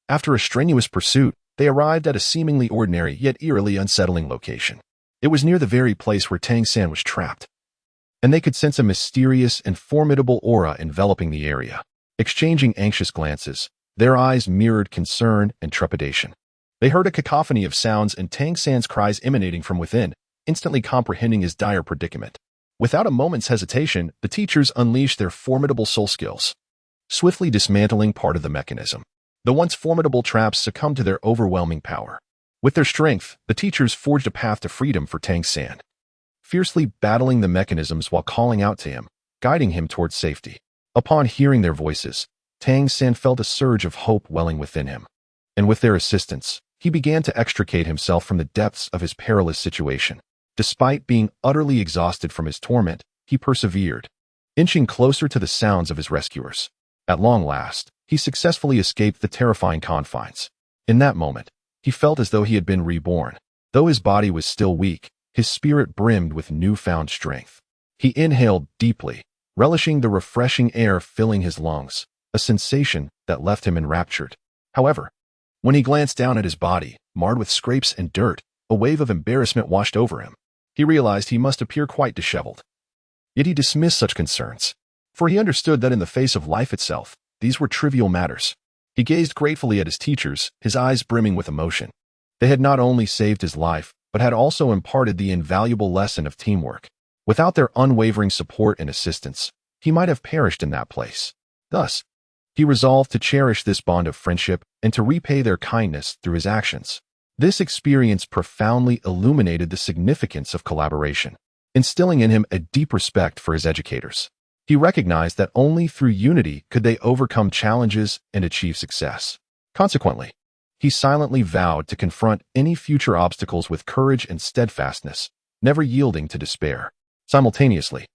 After a strenuous pursuit, they arrived at a seemingly ordinary yet eerily unsettling location. It was near the very place where Tang San was trapped, and they could sense a mysterious and formidable aura enveloping the area. Exchanging anxious glances, their eyes mirrored concern and trepidation. They heard a cacophony of sounds and Tang San's cries emanating from within, instantly comprehending his dire predicament. Without a moment's hesitation, the teachers unleashed their formidable soul skills, swiftly dismantling part of the mechanism. The once formidable traps succumbed to their overwhelming power. With their strength, the teachers forged a path to freedom for Tang San, fiercely battling the mechanisms while calling out to him, guiding him towards safety. Upon hearing their voices, Tang San felt a surge of hope welling within him, and with their assistance, he began to extricate himself from the depths of his perilous situation. Despite being utterly exhausted from his torment, he persevered, inching closer to the sounds of his rescuers. At long last, he successfully escaped the terrifying confines. In that moment, he felt as though he had been reborn. Though his body was still weak, his spirit brimmed with newfound strength. He inhaled deeply, relishing the refreshing air filling his lungs, a sensation that left him enraptured. However, when he glanced down at his body, marred with scrapes and dirt, a wave of embarrassment washed over him. He realized he must appear quite disheveled. Yet he dismissed such concerns, for he understood that in the face of life itself, these were trivial matters. He gazed gratefully at his teachers, his eyes brimming with emotion. They had not only saved his life, but had also imparted the invaluable lesson of teamwork. Without their unwavering support and assistance, he might have perished in that place. Thus, he resolved to cherish this bond of friendship and to repay their kindness through his actions. This experience profoundly illuminated the significance of collaboration, instilling in him a deep respect for his educators. He recognized that only through unity could they overcome challenges and achieve success. Consequently, he silently vowed to confront any future obstacles with courage and steadfastness, never yielding to despair. Simultaneously,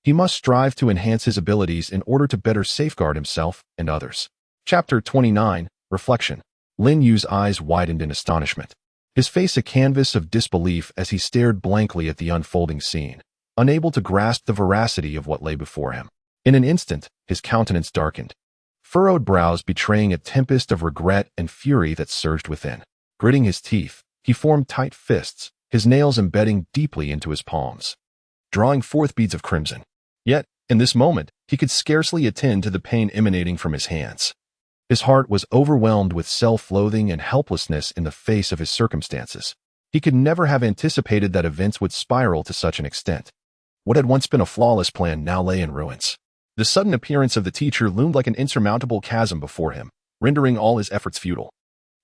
He must strive to enhance his abilities in order to better safeguard himself and others. Chapter 29, Reflection. Lin Yu's eyes widened in astonishment, his face a canvas of disbelief as he stared blankly at the unfolding scene, unable to grasp the veracity of what lay before him. In an instant, his countenance darkened, furrowed brows betraying a tempest of regret and fury that surged within. Gritting his teeth, he formed tight fists, his nails embedding deeply into his palms, drawing forth beads of crimson. Yet, in this moment, he could scarcely attend to the pain emanating from his hands. His heart was overwhelmed with self-loathing and helplessness in the face of his circumstances. He could never have anticipated that events would spiral to such an extent. What had once been a flawless plan now lay in ruins. The sudden appearance of the teacher loomed like an insurmountable chasm before him, rendering all his efforts futile.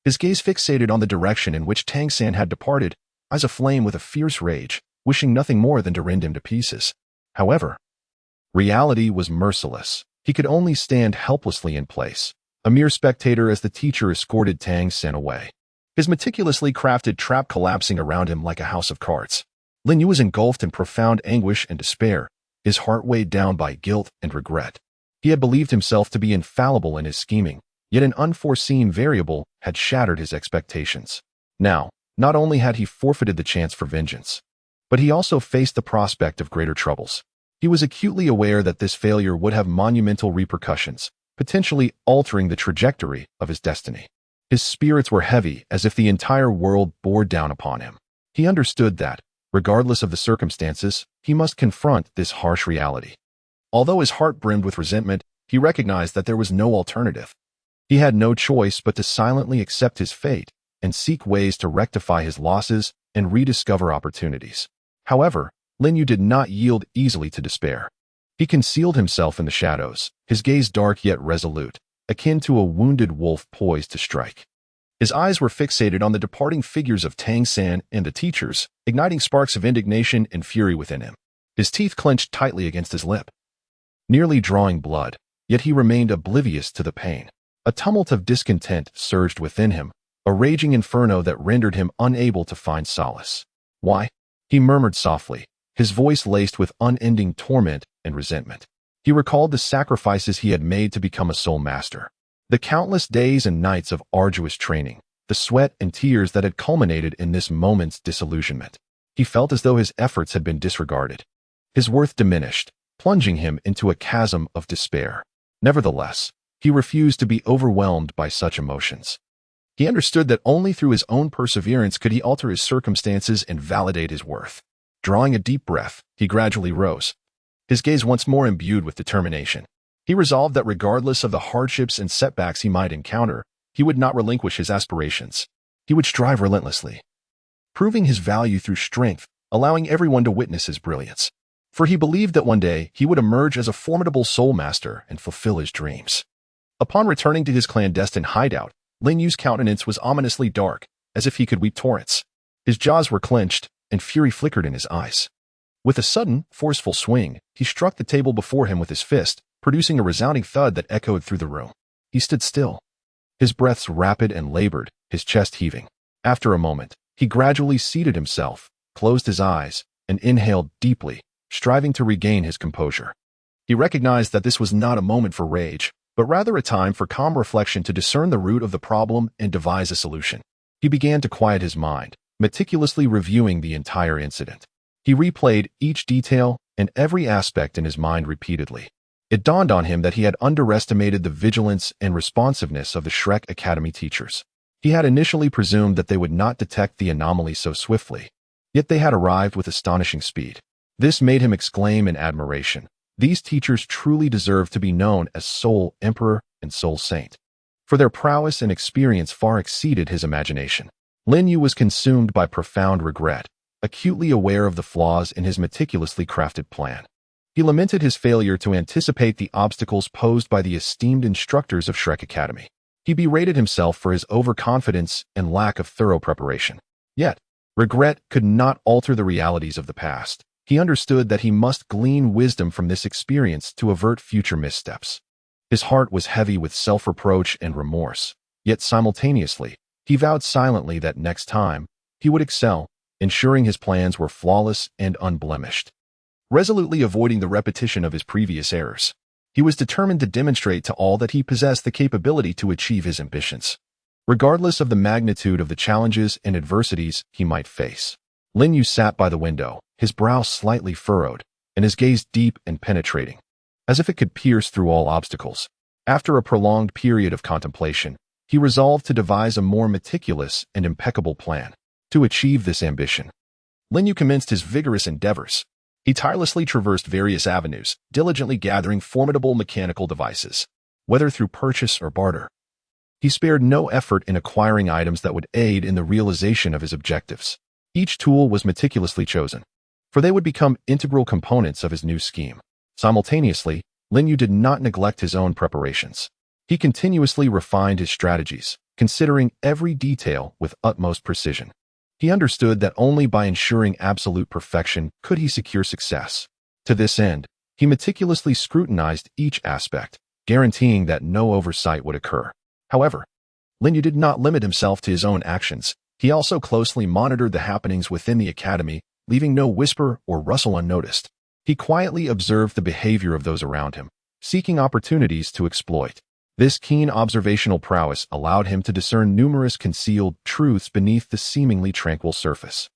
His gaze fixated on the direction in which Tang San had departed, eyes aflame with a fierce rage, wishing nothing more than to rend him to pieces. However, reality was merciless. He could only stand helplessly in place, a mere spectator as the teacher escorted Tang San away, his meticulously crafted trap collapsing around him like a house of cards. Lin Yu was engulfed in profound anguish and despair, his heart weighed down by guilt and regret. He had believed himself to be infallible in his scheming, yet an unforeseen variable had shattered his expectations. Now, not only had he forfeited the chance for vengeance, but he also faced the prospect of greater troubles. He was acutely aware that this failure would have monumental repercussions, potentially altering the trajectory of his destiny. His spirits were heavy, as if the entire world bore down upon him. He understood that, regardless of the circumstances, he must confront this harsh reality. Although his heart brimmed with resentment, he recognized that there was no alternative. He had no choice but to silently accept his fate and seek ways to rectify his losses and rediscover opportunities. However, Lin Yu did not yield easily to despair. He concealed himself in the shadows, his gaze dark yet resolute, akin to a wounded wolf poised to strike. His eyes were fixated on the departing figures of Tang San and the teachers, igniting sparks of indignation and fury within him. His teeth clenched tightly against his lip, nearly drawing blood, yet he remained oblivious to the pain. A tumult of discontent surged within him, a raging inferno that rendered him unable to find solace. Why? He murmured softly, his voice laced with unending torment and resentment. He recalled the sacrifices he had made to become a soul master, the countless days and nights of arduous training, the sweat and tears that had culminated in this moment's disillusionment. He felt as though his efforts had been disregarded. His worth diminished, plunging him into a chasm of despair. Nevertheless, he refused to be overwhelmed by such emotions. He understood that only through his own perseverance could he alter his circumstances and validate his worth. Drawing a deep breath, he gradually rose, his gaze once more imbued with determination. He resolved that regardless of the hardships and setbacks he might encounter, he would not relinquish his aspirations. He would strive relentlessly, proving his value through strength, allowing everyone to witness his brilliance. For he believed that one day he would emerge as a formidable soul master and fulfill his dreams. Upon returning to his clandestine hideout, Lin Yu's countenance was ominously dark, as if he could weep torrents. His jaws were clenched, and fury flickered in his eyes. With a sudden, forceful swing, he struck the table before him with his fist, producing a resounding thud that echoed through the room. He stood still, his breaths rapid and labored, his chest heaving. After a moment, he gradually seated himself, closed his eyes, and inhaled deeply, striving to regain his composure. He recognized that this was not a moment for rage, but rather a time for calm reflection to discern the root of the problem and devise a solution. He began to quiet his mind, meticulously reviewing the entire incident. He replayed each detail and every aspect in his mind repeatedly. It dawned on him that he had underestimated the vigilance and responsiveness of the Shrek Academy teachers. He had initially presumed that they would not detect the anomaly so swiftly, yet they had arrived with astonishing speed. This made him exclaim in admiration. These teachers truly deserve to be known as Soul Emperor and Soul Saint, for their prowess and experience far exceeded his imagination. Lin Yu was consumed by profound regret, acutely aware of the flaws in his meticulously crafted plan. He lamented his failure to anticipate the obstacles posed by the esteemed instructors of Shrek Academy. He berated himself for his overconfidence and lack of thorough preparation. Yet, regret could not alter the realities of the past. He understood that he must glean wisdom from this experience to avert future missteps. His heart was heavy with self-reproach and remorse, yet simultaneously, he vowed silently that next time, he would excel, ensuring his plans were flawless and unblemished. resolutely avoiding the repetition of his previous errors. He was determined to demonstrate to all that he possessed the capability to achieve his ambitions, regardless of the magnitude of the challenges and adversities he might face. Lin Yu sat by the window, his brow slightly furrowed, and his gaze deep and penetrating, as if it could pierce through all obstacles. After a prolonged period of contemplation, he resolved to devise a more meticulous and impeccable plan. To achieve this ambition, Lin Yu commenced his vigorous endeavors. He tirelessly traversed various avenues, diligently gathering formidable mechanical devices, whether through purchase or barter. He spared no effort in acquiring items that would aid in the realization of his objectives. Each tool was meticulously chosen, for they would become integral components of his new scheme. Simultaneously, Lin Yu did not neglect his own preparations. He continuously refined his strategies, considering every detail with utmost precision. He understood that only by ensuring absolute perfection could he secure success. To this end, he meticulously scrutinized each aspect, guaranteeing that no oversight would occur. However, Lin Yu did not limit himself to his own actions. He also closely monitored the happenings within the academy, leaving no whisper or rustle unnoticed. He quietly observed the behavior of those around him, seeking opportunities to exploit. This keen observational prowess allowed him to discern numerous concealed truths beneath the seemingly tranquil surface.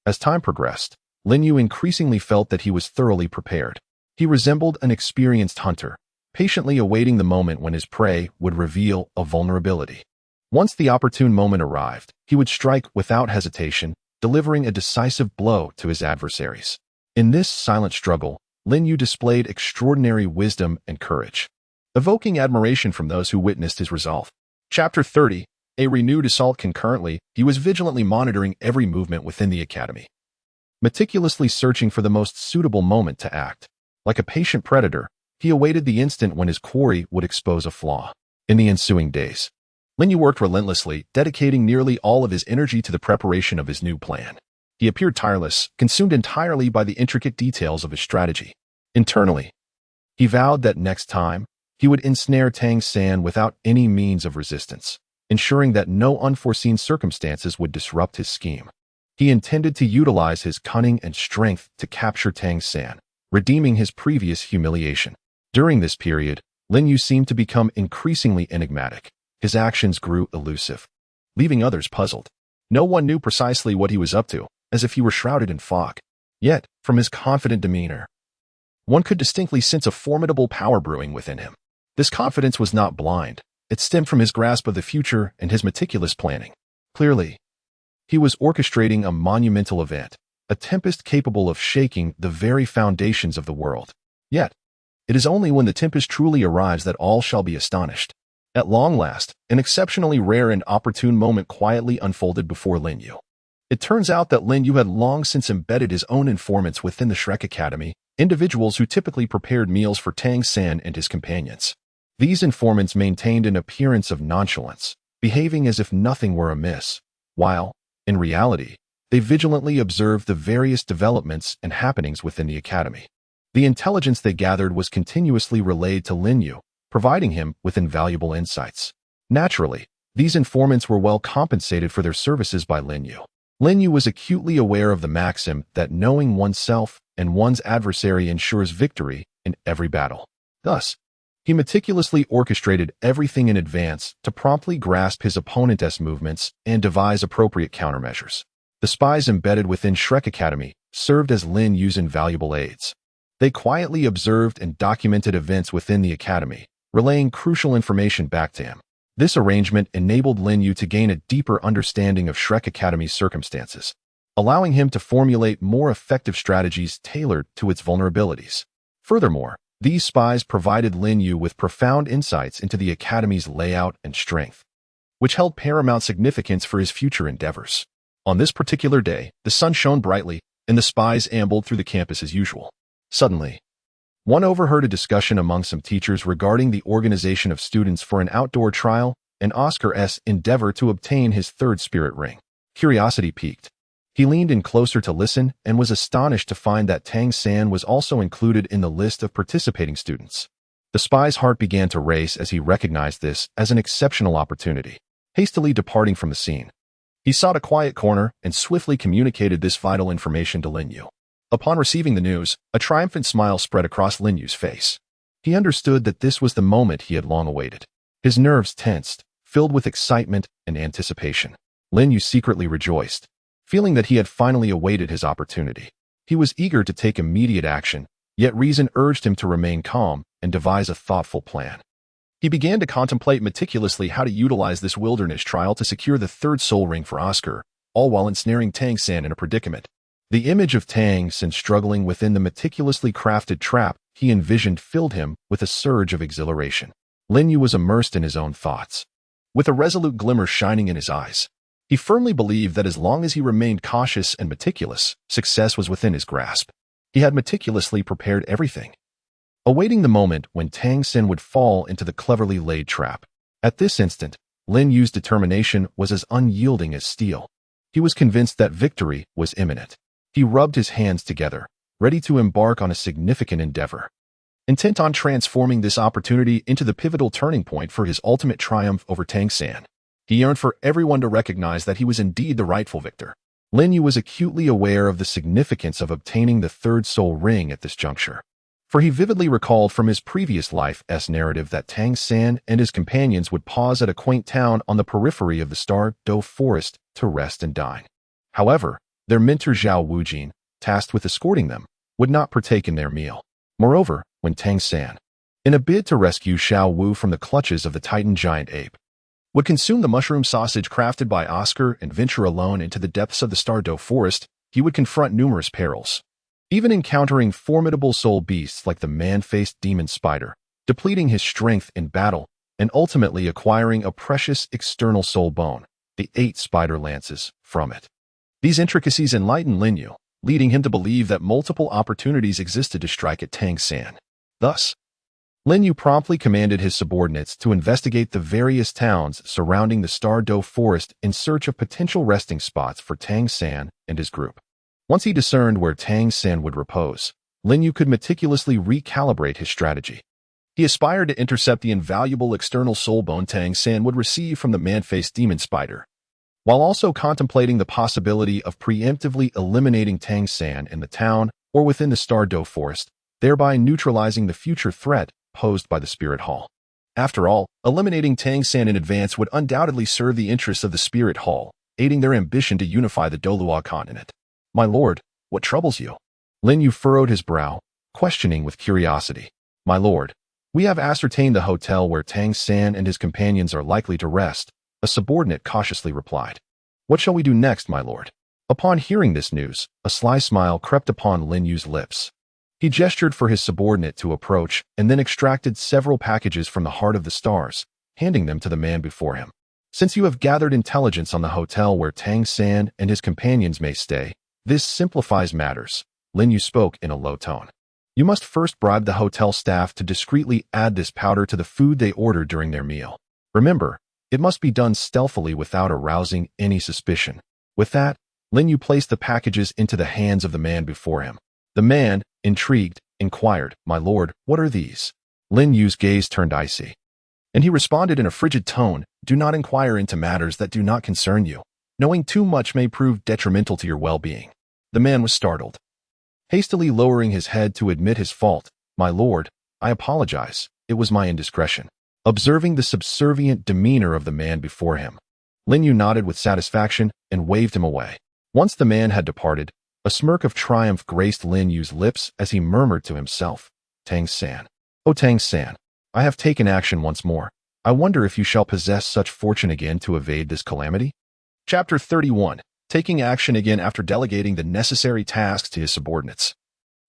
As time progressed, Lin Yu increasingly felt that he was thoroughly prepared. He resembled an experienced hunter, patiently awaiting the moment when his prey would reveal a vulnerability. Once the opportune moment arrived, he would strike without hesitation, delivering a decisive blow to his adversaries. In this silent struggle, Lin Yu displayed extraordinary wisdom and courage, evoking admiration from those who witnessed his resolve. Chapter 30. A renewed assault. Concurrently, he was vigilantly monitoring every movement within the academy, meticulously searching for the most suitable moment to act. Like a patient predator, he awaited the instant when his quarry would expose a flaw. In the ensuing days, Lin Yu worked relentlessly, dedicating nearly all of his energy to the preparation of his new plan. He appeared tireless, consumed entirely by the intricate details of his strategy. Internally, he vowed that next time, he would ensnare Tang San without any means of resistance, ensuring that no unforeseen circumstances would disrupt his scheme. He intended to utilize his cunning and strength to capture Tang San, redeeming his previous humiliation. During this period, Lin Yu seemed to become increasingly enigmatic. His actions grew elusive, leaving others puzzled. No one knew precisely what he was up to, as if he were shrouded in fog. Yet, from his confident demeanor, one could distinctly sense a formidable power brewing within him. This confidence was not blind. It stemmed from his grasp of the future and his meticulous planning. Clearly, he was orchestrating a monumental event, a tempest capable of shaking the very foundations of the world. Yet, it is only when the tempest truly arrives that all shall be astonished. At long last, an exceptionally rare and opportune moment quietly unfolded before Lin Yu. It turns out that Lin Yu had long since embedded his own informants within the Shrek Academy, individuals who typically prepared meals for Tang San and his companions. These informants maintained an appearance of nonchalance, behaving as if nothing were amiss, while, in reality, they vigilantly observed the various developments and happenings within the academy. The intelligence they gathered was continuously relayed to Lin Yu, providing him with invaluable insights. Naturally, these informants were well compensated for their services by Lin Yu. Lin Yu was acutely aware of the maxim that knowing oneself and one's adversary ensures victory in every battle. Thus, he meticulously orchestrated everything in advance to promptly grasp his opponent's movements and devise appropriate countermeasures. The spies embedded within Shrek Academy served as Lin Yu's invaluable aides. They quietly observed and documented events within the academy, relaying crucial information back to him. This arrangement enabled Lin Yu to gain a deeper understanding of Shrek Academy's circumstances, allowing him to formulate more effective strategies tailored to its vulnerabilities. Furthermore, these spies provided Lin Yu with profound insights into the academy's layout and strength, which held paramount significance for his future endeavors. On this particular day, the sun shone brightly, and the spies ambled through the campus as usual. Suddenly, one overheard a discussion among some teachers regarding the organization of students for an outdoor trial and Oscar's endeavor to obtain his third spirit ring. Curiosity piqued. He leaned in closer to listen and was astonished to find that Tang San was also included in the list of participating students. The spy's heart began to race as he recognized this as an exceptional opportunity. Hastily departing from the scene, he sought a quiet corner and swiftly communicated this vital information to Lin Yu. Upon receiving the news, a triumphant smile spread across Lin Yu's face. He understood that this was the moment he had long awaited. His nerves tensed, filled with excitement and anticipation. Lin Yu secretly rejoiced, feeling that he had finally awaited his opportunity. He was eager to take immediate action, yet reason urged him to remain calm and devise a thoughtful plan. He began to contemplate meticulously how to utilize this wilderness trial to secure the third soul ring for Oscar, all while ensnaring Tang San in a predicament. The image of Tang San struggling within the meticulously crafted trap he envisioned filled him with a surge of exhilaration. Lin Yu was immersed in his own thoughts, with a resolute glimmer shining in his eyes. He firmly believed that as long as he remained cautious and meticulous, success was within his grasp. He had meticulously prepared everything, awaiting the moment when Tang San would fall into the cleverly laid trap. At this instant, Lin Yu's determination was as unyielding as steel. He was convinced that victory was imminent. He rubbed his hands together, ready to embark on a significant endeavor, intent on transforming this opportunity into the pivotal turning point for his ultimate triumph over Tang San. He yearned for everyone to recognize that he was indeed the rightful victor. Lin Yu was acutely aware of the significance of obtaining the third soul ring at this juncture, for he vividly recalled from his previous life's narrative that Tang San and his companions would pause at a quaint town on the periphery of the Douluo forest to rest and dine. However, their mentor Zhao Wujin, tasked with escorting them, would not partake in their meal. Moreover, when Tang San, in a bid to rescue Xiao Wu from the clutches of the Titan giant ape, would consume the mushroom sausage crafted by Oscar and venture alone into the depths of the Douluo forest, he would confront numerous perils, even encountering formidable soul beasts like the man-faced demon spider, depleting his strength in battle, and ultimately acquiring a precious external soul bone, the 8 spider lances, from it. These intricacies enlightened Lin Yu, leading him to believe that multiple opportunities existed to strike at Tang San. Thus, Lin Yu promptly commanded his subordinates to investigate the various towns surrounding the Douluo forest in search of potential resting spots for Tang San and his group. Once he discerned where Tang San would repose, Lin Yu could meticulously recalibrate his strategy. He aspired to intercept the invaluable external soul bone Tang San would receive from the man-faced demon spider, while also contemplating the possibility of preemptively eliminating Tang San in the town or within the Douluo forest, thereby neutralizing the future threat posed by the Spirit Hall. After all, eliminating Tang San in advance would undoubtedly serve the interests of the Spirit Hall, aiding their ambition to unify the Douluo continent. "My lord, what troubles you?" Lin Yu furrowed his brow, questioning with curiosity. "My lord, we have ascertained the hotel where Tang San and his companions are likely to rest," a subordinate cautiously replied. "What shall we do next, my lord?" Upon hearing this news, a sly smile crept upon Lin Yu's lips. He gestured for his subordinate to approach and then extracted several packages from the heart of the stars, handing them to the man before him. "Since you have gathered intelligence on the hotel where Tang San and his companions may stay, this simplifies matters," Lin Yu spoke in a low tone. "You must first bribe the hotel staff to discreetly add this powder to the food they order during their meal. Remember, it must be done stealthily without arousing any suspicion." With that, Lin Yu placed the packages into the hands of the man before him. The man, intrigued, inquired, "My lord, what are these?" Lin Yu's gaze turned icy, and he responded in a frigid tone, "Do not inquire into matters that do not concern you. Knowing too much may prove detrimental to your well-being." The man was startled, hastily lowering his head to admit his fault. "My lord, I apologize. It was my indiscretion." Observing the subservient demeanor of the man before him, Lin Yu nodded with satisfaction and waved him away. Once the man had departed, a smirk of triumph graced Lin Yu's lips as he murmured to himself, "Tang San. Oh, Tang San, I have taken action once more. I wonder if you shall possess such fortune again to evade this calamity." Chapter 31. Taking action again after delegating the necessary tasks to his subordinates.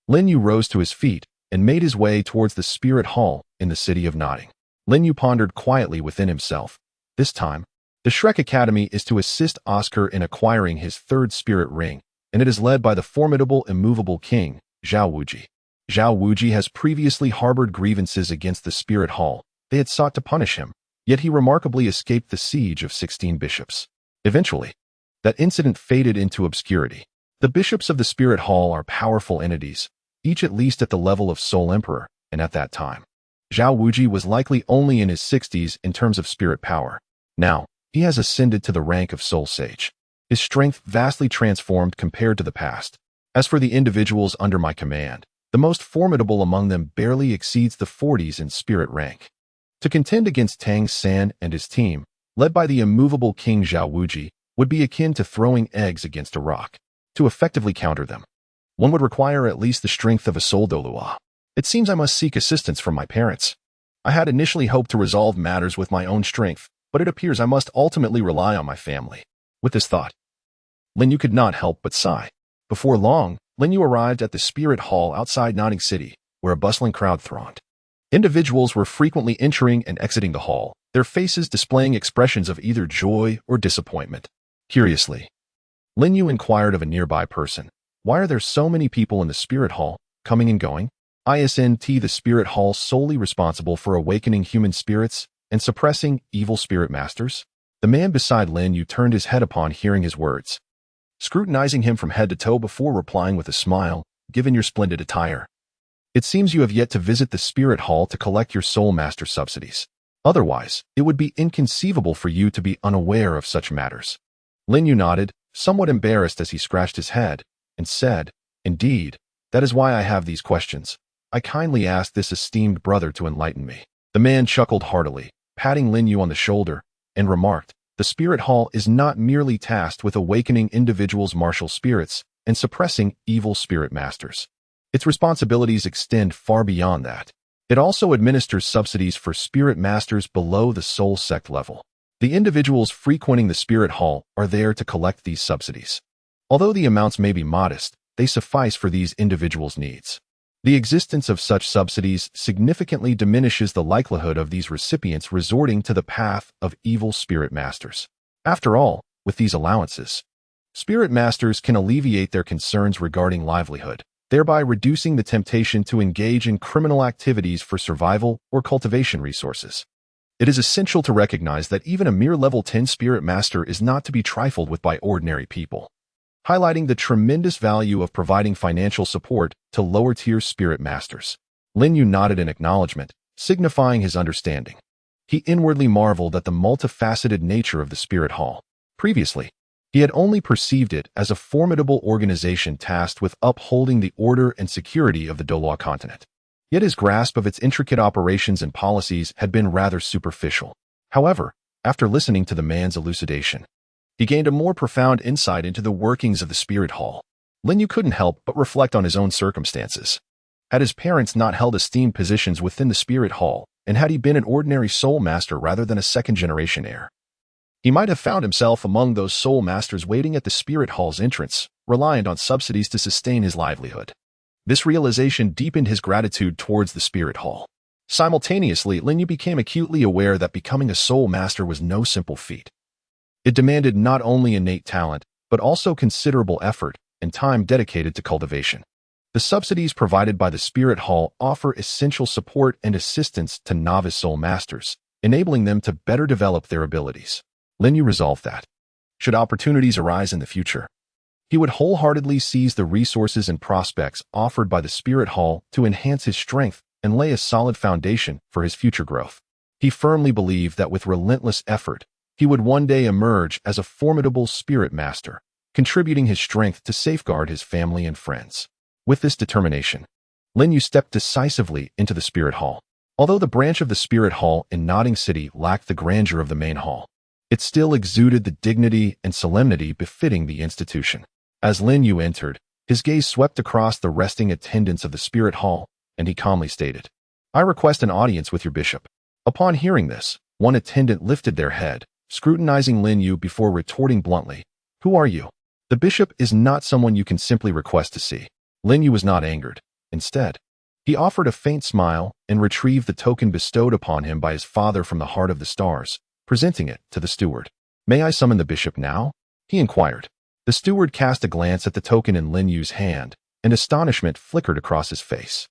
Lin Yu rose to his feet and made his way towards the Spirit Hall in the city of Notting. Lin Yu pondered quietly within himself. This time, the Shrek Academy is to assist Oscar in acquiring his third spirit ring, and it is led by the formidable immovable king, Zhao Wuji. Zhao Wuji has previously harbored grievances against the Spirit Hall. They had sought to punish him, yet he remarkably escaped the siege of 16 bishops. Eventually, that incident faded into obscurity. The bishops of the Spirit Hall are powerful entities, each at least at the level of Soul Emperor, and at that time, Zhao Wuji was likely only in his 60s in terms of spirit power. Now, he has ascended to the rank of Soul Sage, his strength vastly transformed compared to the past. As for the individuals under my command, the most formidable among them barely exceeds the 40s in spirit rank. To contend against Tang San and his team, led by the immovable King Zhao Wuji, would be akin to throwing eggs against a rock. To effectively counter them, one would require at least the strength of a soul Douluo. It seems I must seek assistance from my parents. I had initially hoped to resolve matters with my own strength, but it appears I must ultimately rely on my family. With this thought, Lin Yu could not help but sigh. Before long, Lin Yu arrived at the spirit hall outside Notting City, where a bustling crowd thronged. Individuals were frequently entering and exiting the hall, their faces displaying expressions of either joy or disappointment. Curiously, Lin Yu inquired of a nearby person, "Why are there so many people in the spirit hall, coming and going? Isn't the spirit hall solely responsible for awakening human spirits and suppressing evil spirit masters?" The man beside Lin Yu turned his head upon hearing his words, scrutinizing him from head to toe before replying with a smile, "Given your splendid attire, it seems you have yet to visit the spirit hall to collect your soul master subsidies. Otherwise, it would be inconceivable for you to be unaware of such matters." Lin Yu nodded, somewhat embarrassed as he scratched his head, and said, "Indeed, that is why I have these questions. I kindly ask this esteemed brother to enlighten me." The man chuckled heartily, patting Lin Yu on the shoulder, and remarked, "The spirit hall is not merely tasked with awakening individuals' martial spirits and suppressing evil spirit masters. Its responsibilities extend far beyond that. It also administers subsidies for spirit masters below the soul sect level. The individuals frequenting the spirit hall are there to collect these subsidies. Although the amounts may be modest, they suffice for these individuals' needs. The existence of such subsidies significantly diminishes the likelihood of these recipients resorting to the path of evil spirit masters. After all, with these allowances, spirit masters can alleviate their concerns regarding livelihood, thereby reducing the temptation to engage in criminal activities for survival or cultivation resources. It is essential to recognize that even a mere level 10 spirit master is not to be trifled with by ordinary people, highlighting the tremendous value of providing financial support to lower-tier spirit masters. Lin Yu nodded in acknowledgement, signifying his understanding. He inwardly marveled at the multifaceted nature of the spirit hall. Previously, he had only perceived it as a formidable organization tasked with upholding the order and security of the Douluo continent. Yet his grasp of its intricate operations and policies had been rather superficial. However, after listening to the man's elucidation, he gained a more profound insight into the workings of the spirit hall. Lin Yu couldn't help but reflect on his own circumstances. Had his parents not held esteemed positions within the spirit hall, and had he been an ordinary soul master rather than a second-generation heir, he might have found himself among those soul masters waiting at the spirit hall's entrance, reliant on subsidies to sustain his livelihood. This realization deepened his gratitude towards the spirit hall. Simultaneously, Lin Yu became acutely aware that becoming a soul master was no simple feat. It demanded not only innate talent, but also considerable effort and time dedicated to cultivation. The subsidies provided by the spirit hall offer essential support and assistance to novice soul masters, enabling them to better develop their abilities. Lin Yu resolved that, should opportunities arise in the future, he would wholeheartedly seize the resources and prospects offered by the spirit hall to enhance his strength and lay a solid foundation for his future growth. He firmly believed that with relentless effort, he would one day emerge as a formidable spirit master, contributing his strength to safeguard his family and friends. With this determination, Lin Yu stepped decisively into the spirit hall. Although the branch of the spirit hall in Notting City lacked the grandeur of the main hall, it still exuded the dignity and solemnity befitting the institution. As Lin Yu entered, his gaze swept across the resting attendants of the spirit hall, and he calmly stated, "I request an audience with your bishop." Upon hearing this, one attendant lifted their head, scrutinizing Lin Yu before retorting bluntly, "Who are you? The bishop is not someone you can simply request to see." Lin Yu was not angered. Instead, he offered a faint smile and retrieved the token bestowed upon him by his father from the heart of the stars, presenting it to the steward. "May I summon the bishop now?" he inquired. The steward cast a glance at the token in Lin Yu's hand, and astonishment flickered across his face.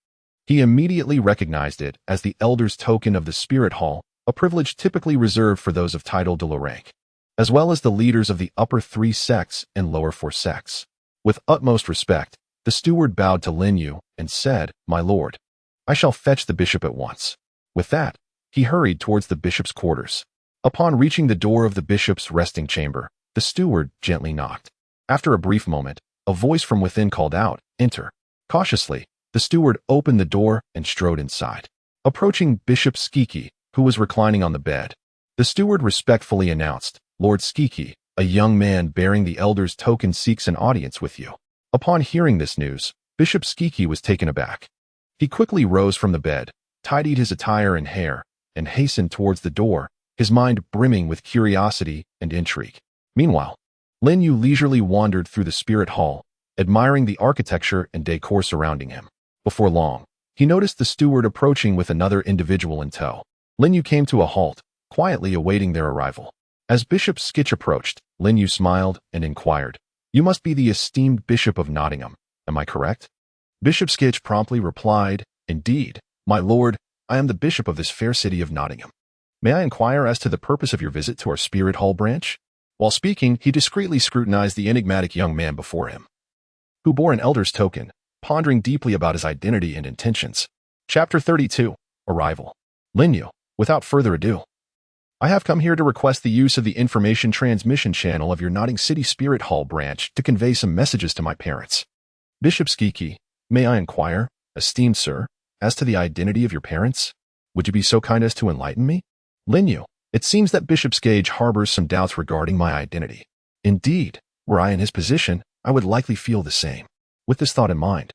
He immediately recognized it as the elder's token of the spirit hall, a privilege typically reserved for those of title Douluo rank, as well as the leaders of the upper 3 sects and lower 4 sects. With utmost respect, the steward bowed to Lin Yu and said, "My lord, I shall fetch the bishop at once." With that, he hurried towards the bishop's quarters. Upon reaching the door of the bishop's resting chamber, the steward gently knocked. After a brief moment, a voice from within called out, "Enter." Cautiously, the steward opened the door and strode inside. Approaching Bishop Skiki, who was reclining on the bed, the steward respectfully announced, "Lord Skiki, a young man bearing the elder's token seeks an audience with you." Upon hearing this news, Bishop Skiki was taken aback. He quickly rose from the bed, tidied his attire and hair, and hastened towards the door, his mind brimming with curiosity and intrigue. Meanwhile, Lin Yu leisurely wandered through the spirit hall, admiring the architecture and decor surrounding him. Before long, he noticed the steward approaching with another individual in tow. Lin Yu came to a halt, quietly awaiting their arrival. As Bishop Skitch approached, Lin Yu smiled and inquired, "You must be the esteemed Bishop of Nottingham, am I correct?" Bishop Skitch promptly replied, "Indeed, my lord, I am the bishop of this fair city of Nottingham. May I inquire as to the purpose of your visit to our spirit hall branch?" While speaking, he discreetly scrutinized the enigmatic young man before him, who bore an elder's token, pondering deeply about his identity and intentions. Chapter 32, Arrival. Lin Yu, without further ado, I have come here to request the use of the information transmission channel of your Notting City Spirit Hall branch to convey some messages to my parents. Bishop Skiki, may I inquire, esteemed sir, as to the identity of your parents? Would you be so kind as to enlighten me? Lin Yu, it seems that Bishop Skage harbors some doubts regarding my identity. Indeed, were I in his position, I would likely feel the same. With this thought in mind,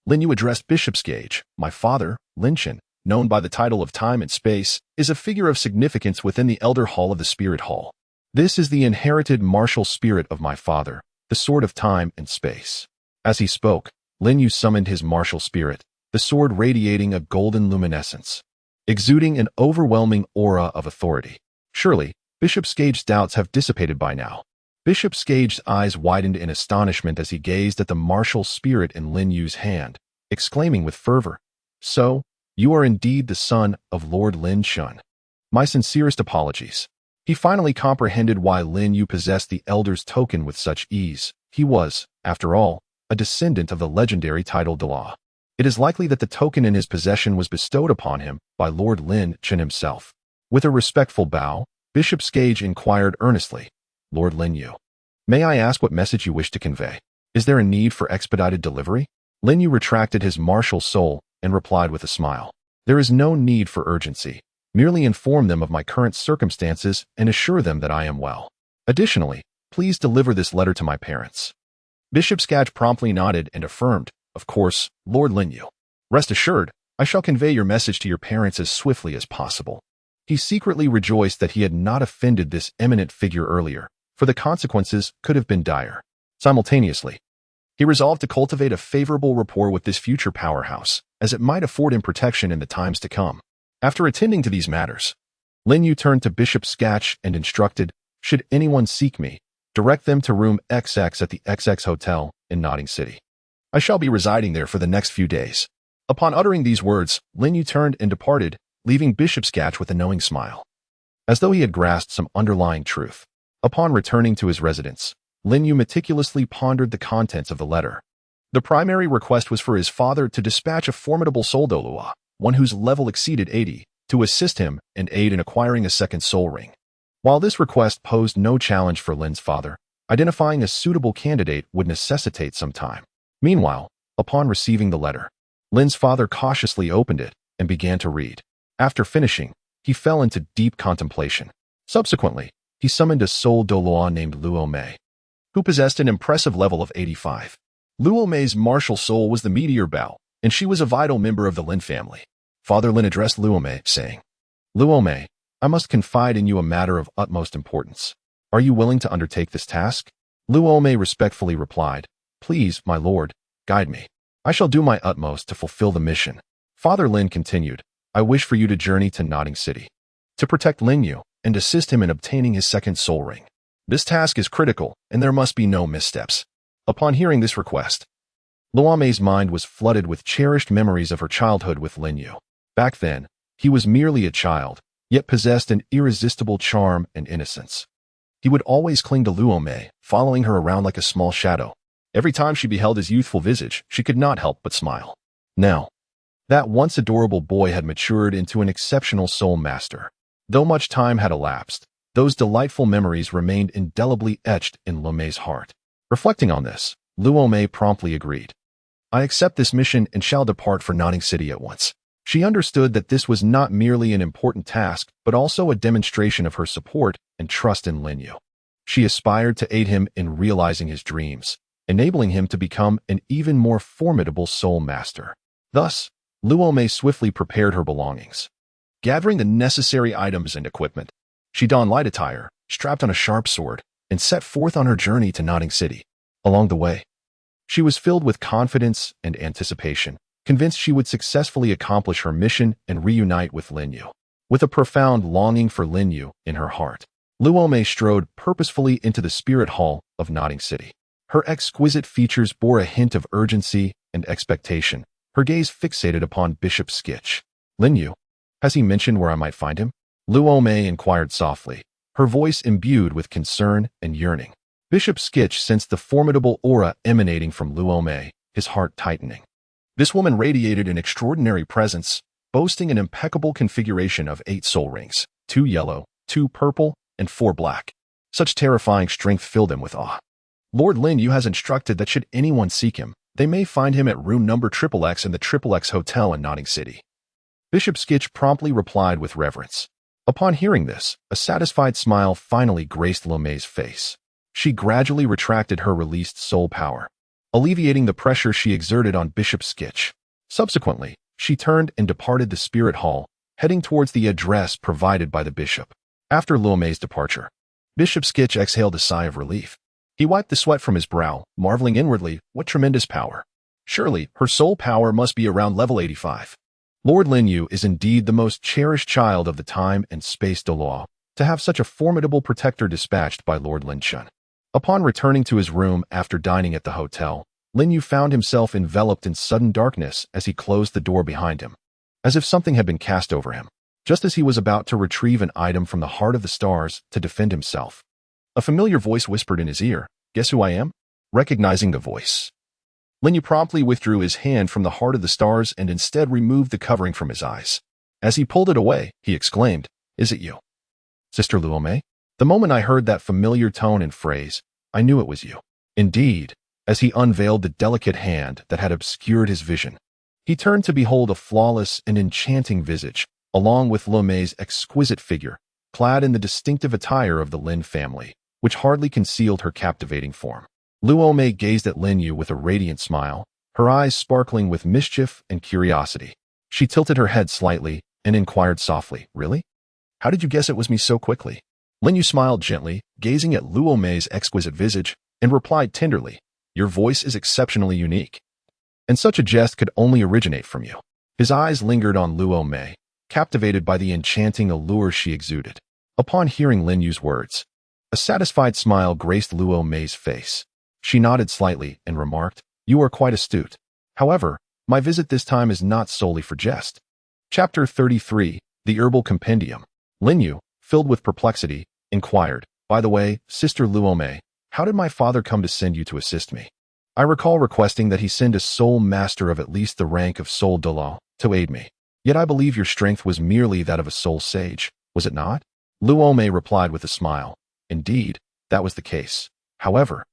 Lin Yu addressed Bishop Skage. "My father, Lin Chen, known by the title of Time and Space, is a figure of significance within the Elder Hall of the Spirit Hall. This is the inherited martial spirit of my father, the Sword of Time and Space." As he spoke, Lin Yu summoned his martial spirit, the sword radiating a golden luminescence, exuding an overwhelming aura of authority. Surely, Bishop Skage's doubts have dissipated by now. Bishop Skage's eyes widened in astonishment as he gazed at the martial spirit in Lin Yu's hand, exclaiming with fervor, "So, you are indeed the son of Lord Lin Shun. My sincerest apologies." He finally comprehended why Lin Yu possessed the Elder's token with such ease. He was, after all, a descendant of the legendary title Douluo. It is likely that the token in his possession was bestowed upon him by Lord Lin Chen himself. With a respectful bow, Bishop Skage inquired earnestly, "Lord Lin Yu, may I ask what message you wish to convey? Is there a need for expedited delivery?" Lin Yu retracted his martial soul and replied with a smile, "There is no need for urgency. Merely inform them of my current circumstances and assure them that I am well. Additionally, please deliver this letter to my parents." Bishop Skage promptly nodded and affirmed, "Of course, Lord Lin Yu. Rest assured, I shall convey your message to your parents as swiftly as possible." He secretly rejoiced that he had not offended this eminent figure earlier, for the consequences could have been dire. Simultaneously, he resolved to cultivate a favorable rapport with this future powerhouse, as it might afford him protection in the times to come. After attending to these matters, Lin Yu turned to Bishop Skach and instructed, "Should anyone seek me, direct them to room XX at the XX Hotel in Notting City. I shall be residing there for the next few days." Upon uttering these words, Lin Yu turned and departed, leaving Bishop Skach with a knowing smile, as though he had grasped some underlying truth. Upon returning to his residence, Lin Yu meticulously pondered the contents of the letter. The primary request was for his father to dispatch a formidable soul Douluo, one whose level exceeded 80, to assist him and aid in acquiring a second soul ring. While this request posed no challenge for Lin's father, identifying a suitable candidate would necessitate some time. Meanwhile, upon receiving the letter, Lin's father cautiously opened it and began to read. After finishing, he fell into deep contemplation. Subsequently, he summoned a soul Douluo named Luo Mei, who possessed an impressive level of 85. Luo Mei's martial soul was the Meteor Bao, and she was a vital member of the Lin family. Father Lin addressed Luo Mei, saying, "Luo Mei, I must confide in you a matter of utmost importance. Are you willing to undertake this task?" Luo Mei respectfully replied, "Please, my lord, guide me. I shall do my utmost to fulfill the mission." Father Lin continued, "I wish for you to journey to Notting City, to protect Lin Yu and assist him in obtaining his second soul ring. This task is critical, and there must be no missteps." Upon hearing this request, Luo Mei's mind was flooded with cherished memories of her childhood with Lin Yu. Back then, he was merely a child, yet possessed an irresistible charm and innocence. He would always cling to Luo Mei, following her around like a small shadow. Every time she beheld his youthful visage, she could not help but smile. Now, that once adorable boy had matured into an exceptional soul master. Though much time had elapsed, those delightful memories remained indelibly etched in Luo Mei's heart. Reflecting on this, Luo Mei promptly agreed. I accept this mission and shall depart for Notting City at once. She understood that this was not merely an important task, but also a demonstration of her support and trust in Lin Yu. She aspired to aid him in realizing his dreams, enabling him to become an even more formidable soul master. Thus, Luo Mei swiftly prepared her belongings. Gathering the necessary items and equipment, she donned light attire, strapped on a sharp sword, and set forth on her journey to Notting City. Along the way, she was filled with confidence and anticipation, convinced she would successfully accomplish her mission and reunite with Lin Yu. With a profound longing for Lin Yu in her heart, Luo Mei strode purposefully into the spirit hall of Notting City. Her exquisite features bore a hint of urgency and expectation, her gaze fixated upon Bishop Skitch. Lin Yu, has he mentioned where I might find him? Luo Mei inquired softly, her voice imbued with concern and yearning. Bishop Skitch sensed the formidable aura emanating from Luo Mei, his heart tightening. This woman radiated an extraordinary presence, boasting an impeccable configuration of 8 soul rings, 2 yellow, 2 purple, and 4 black. Such terrifying strength filled him with awe. Lord Lin Yu has instructed that should anyone seek him, they may find him at room number XXX in the XXX Hotel in Notting City. Bishop Skitch promptly replied with reverence. Upon hearing this, a satisfied smile finally graced Luo Mei's face. She gradually retracted her released soul power, alleviating the pressure she exerted on Bishop Skitch. Subsequently, she turned and departed the spirit hall, heading towards the address provided by the bishop. After Luo Mei's departure, Bishop Skitch exhaled a sigh of relief. He wiped the sweat from his brow, marveling inwardly, what tremendous power. Surely, her soul power must be around level 85. Lord Lin Yu is indeed the most cherished child of the time and space Douluo, to have such a formidable protector dispatched by Lord Lin Shun. Upon returning to his room after dining at the hotel, Lin Yu found himself enveloped in sudden darkness as he closed the door behind him, as if something had been cast over him. Just as he was about to retrieve an item from the heart of the stars to defend himself, a familiar voice whispered in his ear, "Guess who I am?" Recognizing the voice, Lin Yu promptly withdrew his hand from the heart of the stars and instead removed the covering from his eyes. As he pulled it away, he exclaimed, "Is it you, Sister Luo Mei?" The moment I heard that familiar tone and phrase, I knew it was you. Indeed, as he unveiled the delicate hand that had obscured his vision, he turned to behold a flawless and enchanting visage, along with Luo Mei's exquisite figure, clad in the distinctive attire of the Lin family, which hardly concealed her captivating form. Luo Mei gazed at Lin Yu with a radiant smile, her eyes sparkling with mischief and curiosity. She tilted her head slightly and inquired softly, "Really? How did you guess it was me so quickly?" Lin Yu smiled gently, gazing at Luo Mei's exquisite visage, and replied tenderly, "Your voice is exceptionally unique, and such a jest could only originate from you." His eyes lingered on Luo Mei, captivated by the enchanting allure she exuded. Upon hearing Lin Yu's words, a satisfied smile graced Luo Mei's face. She nodded slightly and remarked, "You are quite astute. However, my visit this time is not solely for jest." Chapter 33, The Herbal Compendium. Lin Yu, filled with perplexity, inquired, "By the way, Sister Luo Mei, how did my father come to send you to assist me? I recall requesting that he send a soul master of at least the rank of Soul Douluo to aid me. Yet I believe your strength was merely that of a soul sage, was it not?" Luo Mei replied with a smile, "Indeed, that was the case. However,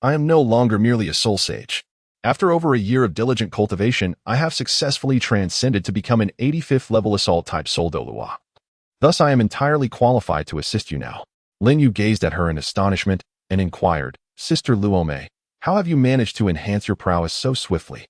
I am no longer merely a soul sage. After over a year of diligent cultivation, I have successfully transcended to become an 85th level assault-type Soul Douluo. Thus I am entirely qualified to assist you now." Lin Yu gazed at her in astonishment and inquired, "Sister Luo Mei, how have you managed to enhance your prowess so swiftly?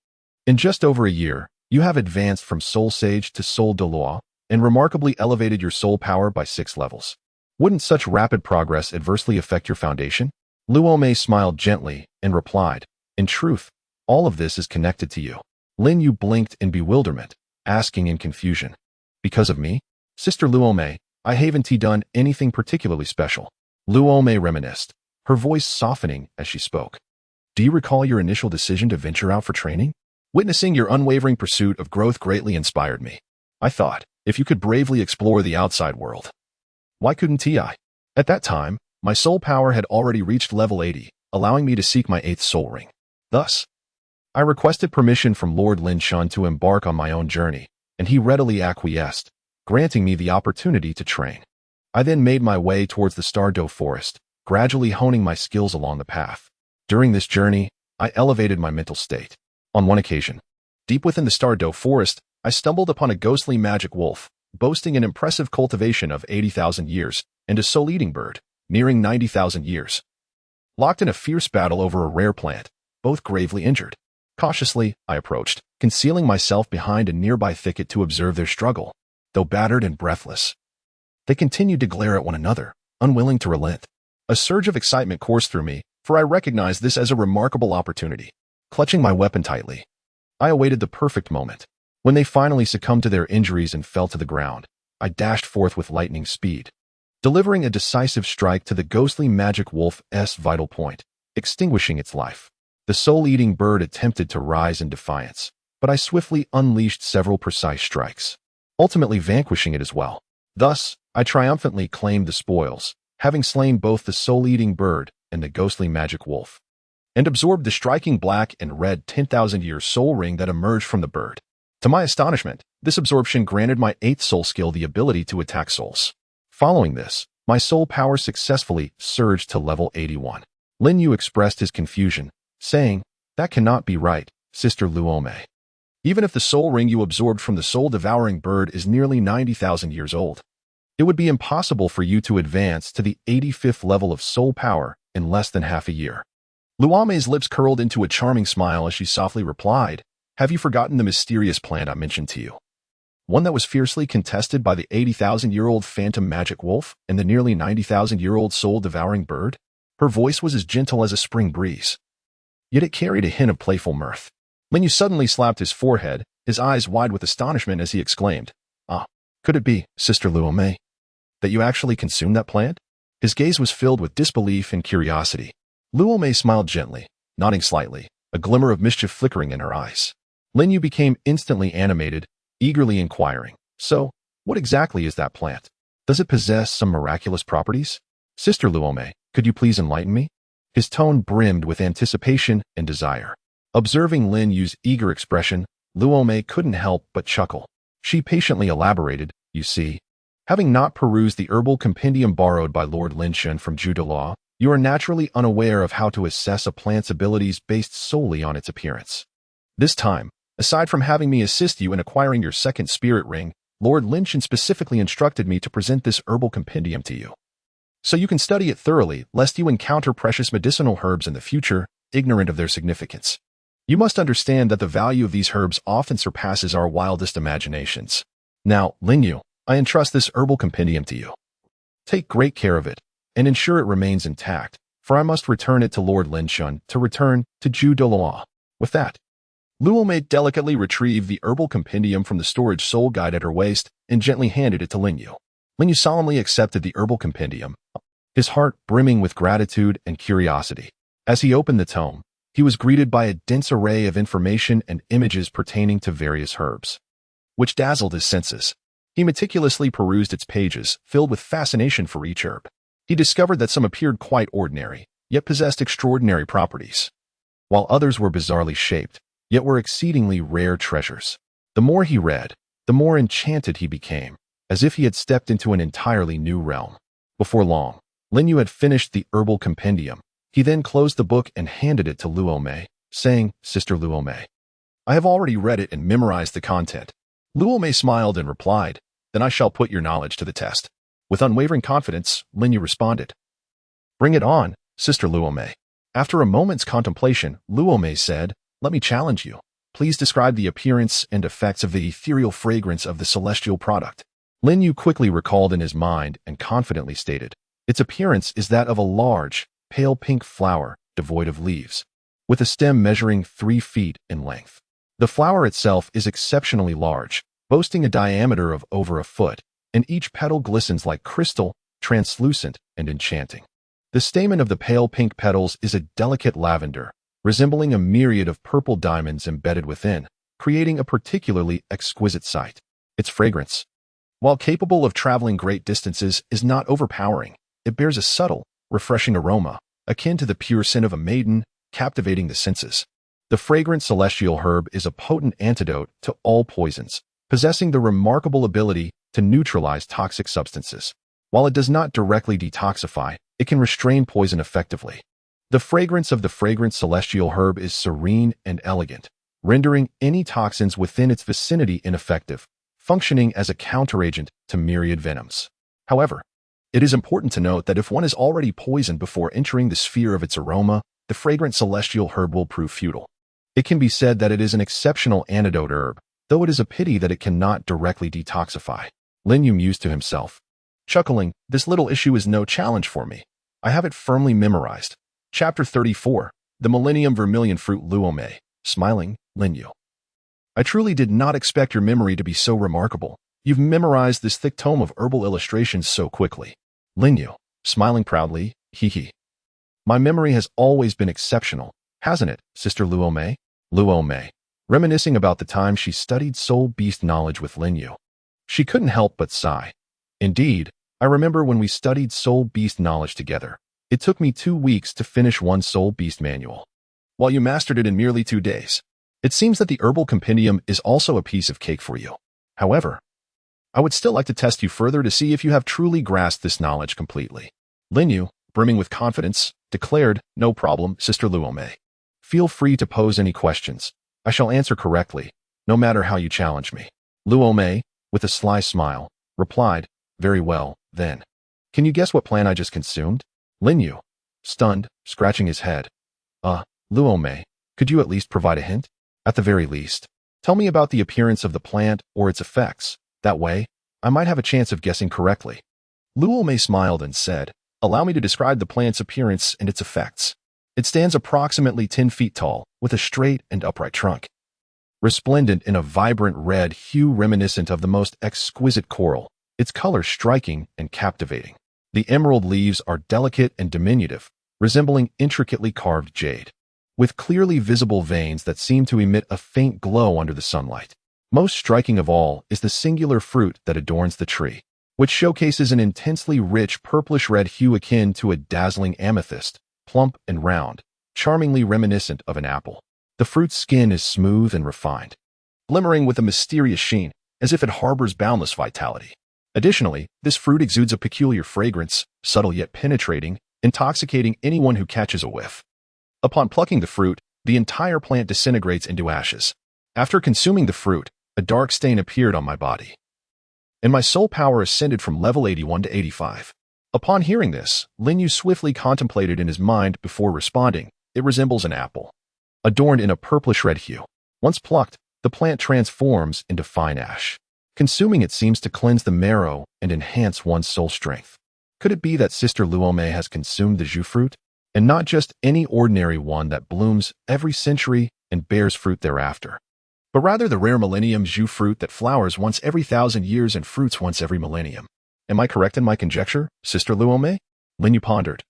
In just over a year, you have advanced from Soul Sage to Soul Douluo and remarkably elevated your soul power by 6 levels. Wouldn't such rapid progress adversely affect your foundation?" Luo Mei smiled gently and replied, "In truth, all of this is connected to you." Lin Yu blinked in bewilderment, asking in confusion, "Because of me? Sister Luo Mei, I haven't done anything particularly special." Luo Mei reminisced, her voice softening as she spoke. "Do you recall your initial decision to venture out for training? Witnessing your unwavering pursuit of growth greatly inspired me. I thought, if you could bravely explore the outside world, why couldn't I? At that time, my soul power had already reached level 80, allowing me to seek my 8th soul ring. Thus, I requested permission from Lord Lin Shun to embark on my own journey, and he readily acquiesced, granting me the opportunity to train. I then made my way towards the Stardow Forest, gradually honing my skills along the path. During this journey, I elevated my mental state. On one occasion, deep within the Douluo forest, I stumbled upon a ghostly magic wolf, boasting an impressive cultivation of 80,000 years, and a soul-eating bird, nearing 90,000 years. Locked in a fierce battle over a rare plant, both gravely injured. Cautiously, I approached, concealing myself behind a nearby thicket to observe their struggle. Though battered and breathless, they continued to glare at one another, unwilling to relent. A surge of excitement coursed through me, for I recognized this as a remarkable opportunity. Clutching my weapon tightly, I awaited the perfect moment. When they finally succumbed to their injuries and fell to the ground, I dashed forth with lightning speed, delivering a decisive strike to the ghostly magic wolf's vital point, extinguishing its life. The soul-eating bird attempted to rise in defiance, but I swiftly unleashed several precise strikes, ultimately vanquishing it as well. Thus, I triumphantly claimed the spoils, having slain both the soul-eating bird and the ghostly magic wolf, and absorbed the striking black and red 10,000-year soul ring that emerged from the bird. To my astonishment, this absorption granted my 8th soul skill the ability to attack souls. Following this, my soul power successfully surged to level 81. Lin Yu expressed his confusion, saying, "That cannot be right, Sister Luomei. Even if the soul ring you absorbed from the soul-devouring bird is nearly 90,000 years old, it would be impossible for you to advance to the 85th level of soul power in less than half a year." Luomei's lips curled into a charming smile as she softly replied, "Have you forgotten the mysterious plant I mentioned to you? One that was fiercely contested by the 80,000-year-old phantom magic wolf and the nearly 90,000-year-old soul-devouring bird?" Her voice was as gentle as a spring breeze, yet it carried a hint of playful mirth. Lin Yu suddenly slapped his forehead, his eyes wide with astonishment as he exclaimed, "Ah, could it be, Sister Luomei, that you actually consumed that plant?" His gaze was filled with disbelief and curiosity. Luomei smiled gently, nodding slightly, a glimmer of mischief flickering in her eyes. Lin Yu became instantly animated, eagerly inquiring, "So, what exactly is that plant? Does it possess some miraculous properties? Sister Luomei, could you please enlighten me?" His tone brimmed with anticipation and desire. Observing Lin Yu's eager expression, Luomei couldn't help but chuckle. She patiently elaborated, "You see, having not perused the herbal compendium borrowed by Lord Linshan from Douluo, you are naturally unaware of how to assess a plant's abilities based solely on its appearance. This time, aside from having me assist you in acquiring your second spirit ring, Lord Linshan specifically instructed me to present this herbal compendium to you, so you can study it thoroughly, lest you encounter precious medicinal herbs in the future, ignorant of their significance. You must understand that the value of these herbs often surpasses our wildest imaginations. Now, Lin Yu, I entrust this herbal compendium to you. Take great care of it, and ensure it remains intact, for I must return it to Lord Linshan to return to Douluo." With that, Luomei delicately retrieved the herbal compendium from the storage soul guide at her waist and gently handed it to Lin Yu. Lin Yu solemnly accepted the herbal compendium, his heart brimming with gratitude and curiosity. As he opened the tome, he was greeted by a dense array of information and images pertaining to various herbs, which dazzled his senses. He meticulously perused its pages, filled with fascination for each herb. He discovered that some appeared quite ordinary, yet possessed extraordinary properties, while others were bizarrely shaped, yet were exceedingly rare treasures. The more he read, the more enchanted he became, as if he had stepped into an entirely new realm. Before long, Lin Yu had finished the herbal compendium. He then closed the book and handed it to Luomei, saying, "Sister Luomei, I have already read it and memorized the content." Luomei smiled and replied, "Then I shall put your knowledge to the test." With unwavering confidence, Lin Yu responded, "Bring it on, Sister Luomei." After a moment's contemplation, Luomei said, "Let me challenge you. Please describe the appearance and effects of the ethereal fragrance of the celestial product." Lin Yu quickly recalled in his mind and confidently stated, "Its appearance is that of a large, pale pink flower devoid of leaves, with a stem measuring 3 feet in length. The flower itself is exceptionally large, boasting a diameter of over a foot, and each petal glistens like crystal, translucent and enchanting. The stamen of the pale pink petals is a delicate lavender, resembling a myriad of purple diamonds embedded within, creating a particularly exquisite sight. Its fragrance, while capable of traveling great distances, is not overpowering. It bears a subtle, refreshing aroma, akin to the pure scent of a maiden, captivating the senses. The fragrant celestial herb is a potent antidote to all poisons, possessing the remarkable ability to neutralize toxic substances. While it does not directly detoxify, it can restrain poison effectively. The fragrance of the fragrant celestial herb is serene and elegant, rendering any toxins within its vicinity ineffective, functioning as a counteragent to myriad venoms. However, it is important to note that if one is already poisoned before entering the sphere of its aroma, the fragrant celestial herb will prove futile. It can be said that it is an exceptional antidote herb, though it is a pity that it cannot directly detoxify. Lin Yu mused to himself. Chuckling, this little issue is no challenge for me. I have it firmly memorized. Chapter 34, The Millennium Vermilion Fruit Luo. Smiling, Lin Yu. I truly did not expect your memory to be so remarkable. You've memorized this thick tome of herbal illustrations so quickly. Lin Yu, smiling proudly, hee. My memory has always been exceptional, hasn't it, Sister Luo? Luo, reminiscing about the time she studied soul beast knowledge with Lin Yu. She couldn't help but sigh. Indeed, I remember when we studied soul beast knowledge together. It took me 2 weeks to finish one soul beast manual, while you mastered it in merely 2 days. It seems that the herbal compendium is also a piece of cake for you. However, I would still like to test you further to see if you have truly grasped this knowledge completely. Lin Yu, brimming with confidence, declared, no problem, Sister Luo. Feel free to pose any questions. I shall answer correctly, no matter how you challenge me. Luo, with a sly smile, replied, very well, then. Can you guess what plant I just consumed? Lin Yu, stunned, scratching his head. Luo, could you at least provide a hint? At the very least, tell me about the appearance of the plant or its effects. That way, I might have a chance of guessing correctly. Luo smiled and said, allow me to describe the plant's appearance and its effects. It stands approximately 10 feet tall, with a straight and upright trunk. Resplendent in a vibrant red hue reminiscent of the most exquisite coral, its color striking and captivating. The emerald leaves are delicate and diminutive, resembling intricately carved jade, with clearly visible veins that seem to emit a faint glow under the sunlight. Most striking of all is the singular fruit that adorns the tree, which showcases an intensely rich purplish-red hue akin to a dazzling amethyst, plump and round, charmingly reminiscent of an apple. The fruit's skin is smooth and refined, glimmering with a mysterious sheen, as if it harbors boundless vitality. Additionally, this fruit exudes a peculiar fragrance, subtle yet penetrating, intoxicating anyone who catches a whiff. Upon plucking the fruit, the entire plant disintegrates into ashes. After consuming the fruit, a dark stain appeared on my body, and my soul power ascended from level 81 to 85. Upon hearing this, Lin Yu swiftly contemplated in his mind before responding, it resembles an apple, adorned in a purplish-red hue. Once plucked, the plant transforms into fine ash. Consuming it seems to cleanse the marrow and enhance one's soul strength. Could it be that Sister Luo has consumed the Zhu fruit? And not just any ordinary one that blooms every century and bears fruit thereafter, but rather the rare millennium Zhu fruit that flowers once every 1,000 years and fruits once every millennium. Am I correct in my conjecture, Sister Luo? Lin Yu pondered,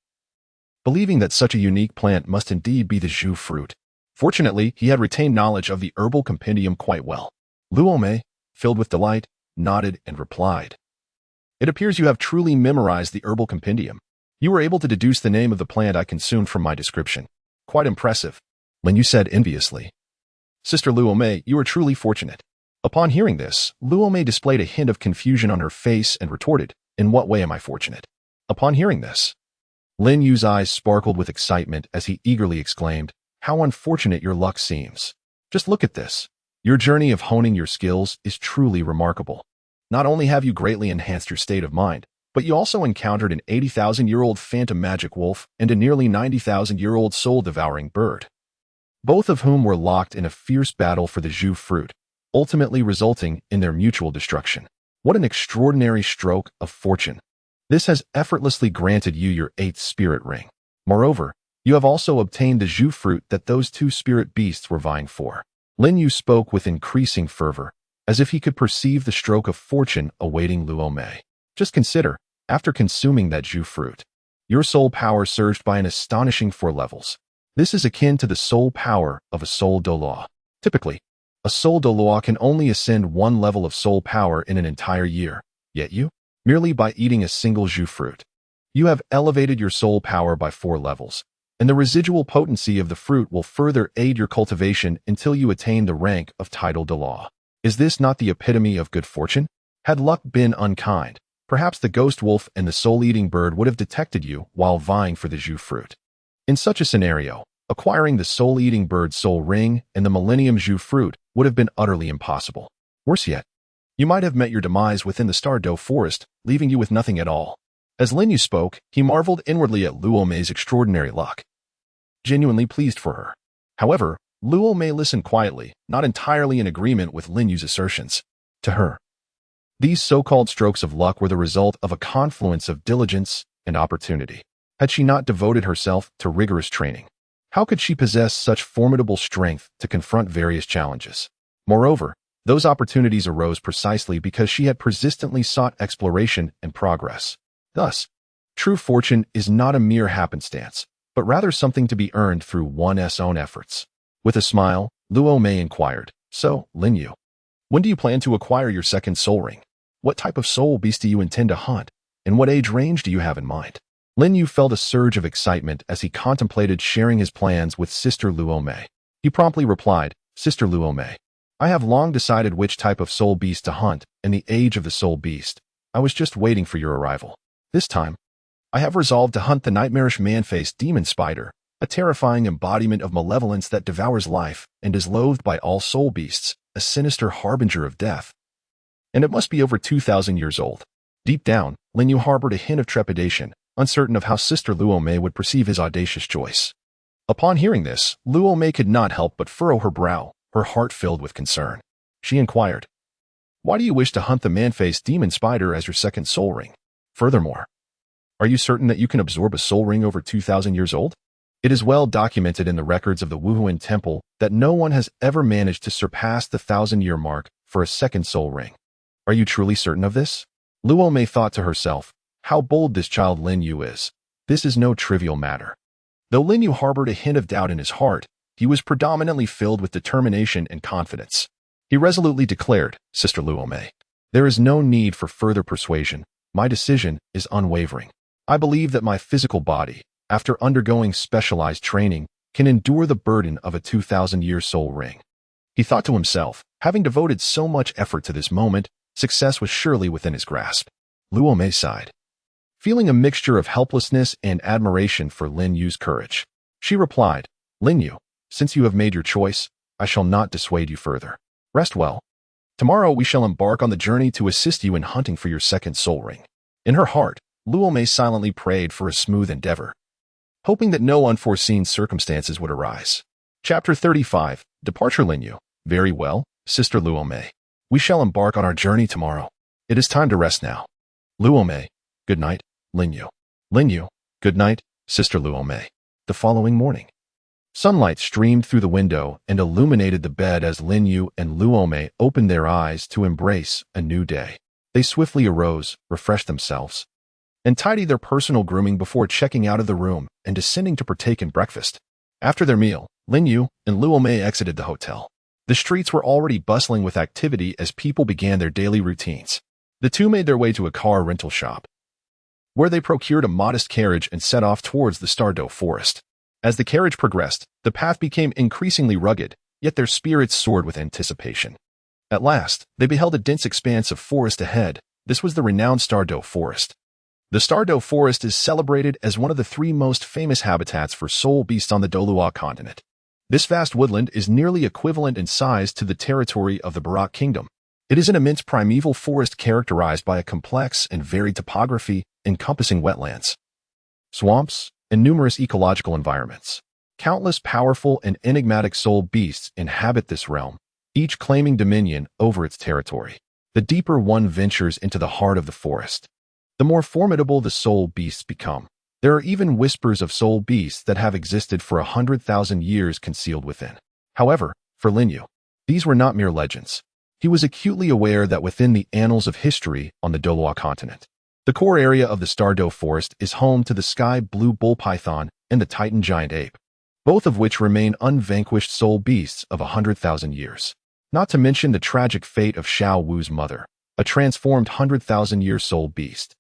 believing that such a unique plant must indeed be the Zhu fruit. Fortunately, he had retained knowledge of the herbal compendium quite well. Luo, filled with delight, nodded and replied, it appears you have truly memorized the herbal compendium. You were able to deduce the name of the plant I consumed from my description. Quite impressive. Lin Yu said enviously. Sister Luo, you are truly fortunate. Upon hearing this, Luo displayed a hint of confusion on her face and retorted, in what way am I fortunate? Upon hearing this, Lin Yu's eyes sparkled with excitement as he eagerly exclaimed, how unfortunate your luck seems. Just look at this. Your journey of honing your skills is truly remarkable. Not only have you greatly enhanced your state of mind, but you also encountered an 80,000-year-old phantom magic wolf and a nearly 90,000-year-old soul-devouring bird, both of whom were locked in a fierce battle for the Zhu fruit, ultimately resulting in their mutual destruction. What an extraordinary stroke of fortune. This has effortlessly granted you your 8th spirit ring. Moreover, you have also obtained the Zhu fruit that those 2 spirit beasts were vying for. Lin Yu spoke with increasing fervor, as if he could perceive the stroke of fortune awaiting Luo. Just consider, after consuming that Zhu fruit, your soul power surged by an astonishing 4 levels. This is akin to the soul power of a soul Douluo. Typically, a soul Douluo can only ascend 1 level of soul power in an entire year, yet you, merely by eating a single Zhu fruit, you have elevated your soul power by 4 levels, and the residual potency of the fruit will further aid your cultivation until you attain the rank of title Douluo. Is this not the epitome of good fortune? Had luck been unkind, perhaps the ghost wolf and the soul-eating bird would have detected you while vying for the Zhu fruit. In such a scenario, acquiring the soul-eating bird's soul ring and the Millennium Zhu fruit would have been utterly impossible. Worse yet, you might have met your demise within the Douluo forest, leaving you with nothing at all. As Lin Yu spoke, he marveled inwardly at Luo Mei's extraordinary luck, genuinely pleased for her. However, Luo Mei listened quietly, not entirely in agreement with Lin Yu's assertions. To her, these so-called strokes of luck were the result of a confluence of diligence and opportunity. Had she not devoted herself to rigorous training, how could she possess such formidable strength to confront various challenges? Moreover, those opportunities arose precisely because she had persistently sought exploration and progress. Thus, true fortune is not a mere happenstance, but rather something to be earned through one's own efforts. With a smile, Luo Mei inquired, "So, Lin Yu, when do you plan to acquire your second soul ring? What type of soul beast do you intend to hunt, and what age range do you have in mind?" Lin Yu felt a surge of excitement as he contemplated sharing his plans with Sister Luo Mei. He promptly replied, "Sister Luo Mei, I have long decided which type of soul beast to hunt and the age of the soul beast. I was just waiting for your arrival. This time, I have resolved to hunt the nightmarish man-faced demon spider, a terrifying embodiment of malevolence that devours life and is loathed by all soul beasts, a sinister harbinger of death. And it must be over 2,000 years old." Deep down, Lin Yu harbored a hint of trepidation, uncertain of how Sister Luo Mei would perceive his audacious choice. Upon hearing this, Luo Mei could not help but furrow her brow, her heart filled with concern. She inquired, "Why do you wish to hunt the man-faced demon spider as your second soul ring? Furthermore, are you certain that you can absorb a soul ring over 2,000 years old? It is well documented in the records of the Wuhuan Temple that no one has ever managed to surpass the 1,000-year mark for a second soul ring. Are you truly certain of this?" Luo Mei thought to herself, how bold this child Lin Yu is. This is no trivial matter. Though Lin Yu harbored a hint of doubt in his heart, he was predominantly filled with determination and confidence. He resolutely declared, "Sister Luo Mei, there is no need for further persuasion. My decision is unwavering. I believe that my physical body, after undergoing specialized training, can endure the burden of a 2,000-year soul ring." He thought to himself, having devoted so much effort to this moment, success was surely within his grasp. Luo Mei sighed, feeling a mixture of helplessness and admiration for Lin Yu's courage. She replied, "Lin Yu, since you have made your choice, I shall not dissuade you further. Rest well. Tomorrow we shall embark on the journey to assist you in hunting for your second soul ring." In her heart, Luo Mei silently prayed for a smooth endeavor, hoping that no unforeseen circumstances would arise. Chapter 35, Departure. Lin Yu, "Very well, Sister Luo Mei. We shall embark on our journey tomorrow. It is time to rest now." Luo Mei, "Good night, Lin Yu." Lin Yu, "Good night, Sister Luo Mei." The following morning, sunlight streamed through the window and illuminated the bed as Lin Yu and Luo Mei opened their eyes to embrace a new day. They swiftly arose, refreshed themselves, and tidied their personal grooming before checking out of the room and descending to partake in breakfast. After their meal, Lin Yu and Luo Mei exited the hotel. The streets were already bustling with activity as people began their daily routines. The two made their way to a car rental shop, where they procured a modest carriage and set off towards the Douluo forest. As the carriage progressed, the path became increasingly rugged, yet their spirits soared with anticipation. At last, they beheld a dense expanse of forest ahead. This was the renowned Douluo forest. The Douluo forest is celebrated as one of the 3 most famous habitats for soul beasts on the Douluo continent. This vast woodland is nearly equivalent in size to the territory of the Barak Kingdom. It is an immense primeval forest characterized by a complex and varied topography encompassing wetlands, swamps, and numerous ecological environments. Countless powerful and enigmatic soul beasts inhabit this realm, each claiming dominion over its territory. The deeper one ventures into the heart of the forest, the more formidable the soul beasts become. There are even whispers of soul beasts that have existed for 100,000 years concealed within. However, for Lin Yu, these were not mere legends. He was acutely aware that within the annals of history on the Douluo continent, the core area of the Douluo forest is home to the sky blue bull python and the titan giant ape, both of which remain unvanquished soul beasts of 100,000 years. Not to mention the tragic fate of Xiao Wu's mother, a transformed 100,000-year soul beast,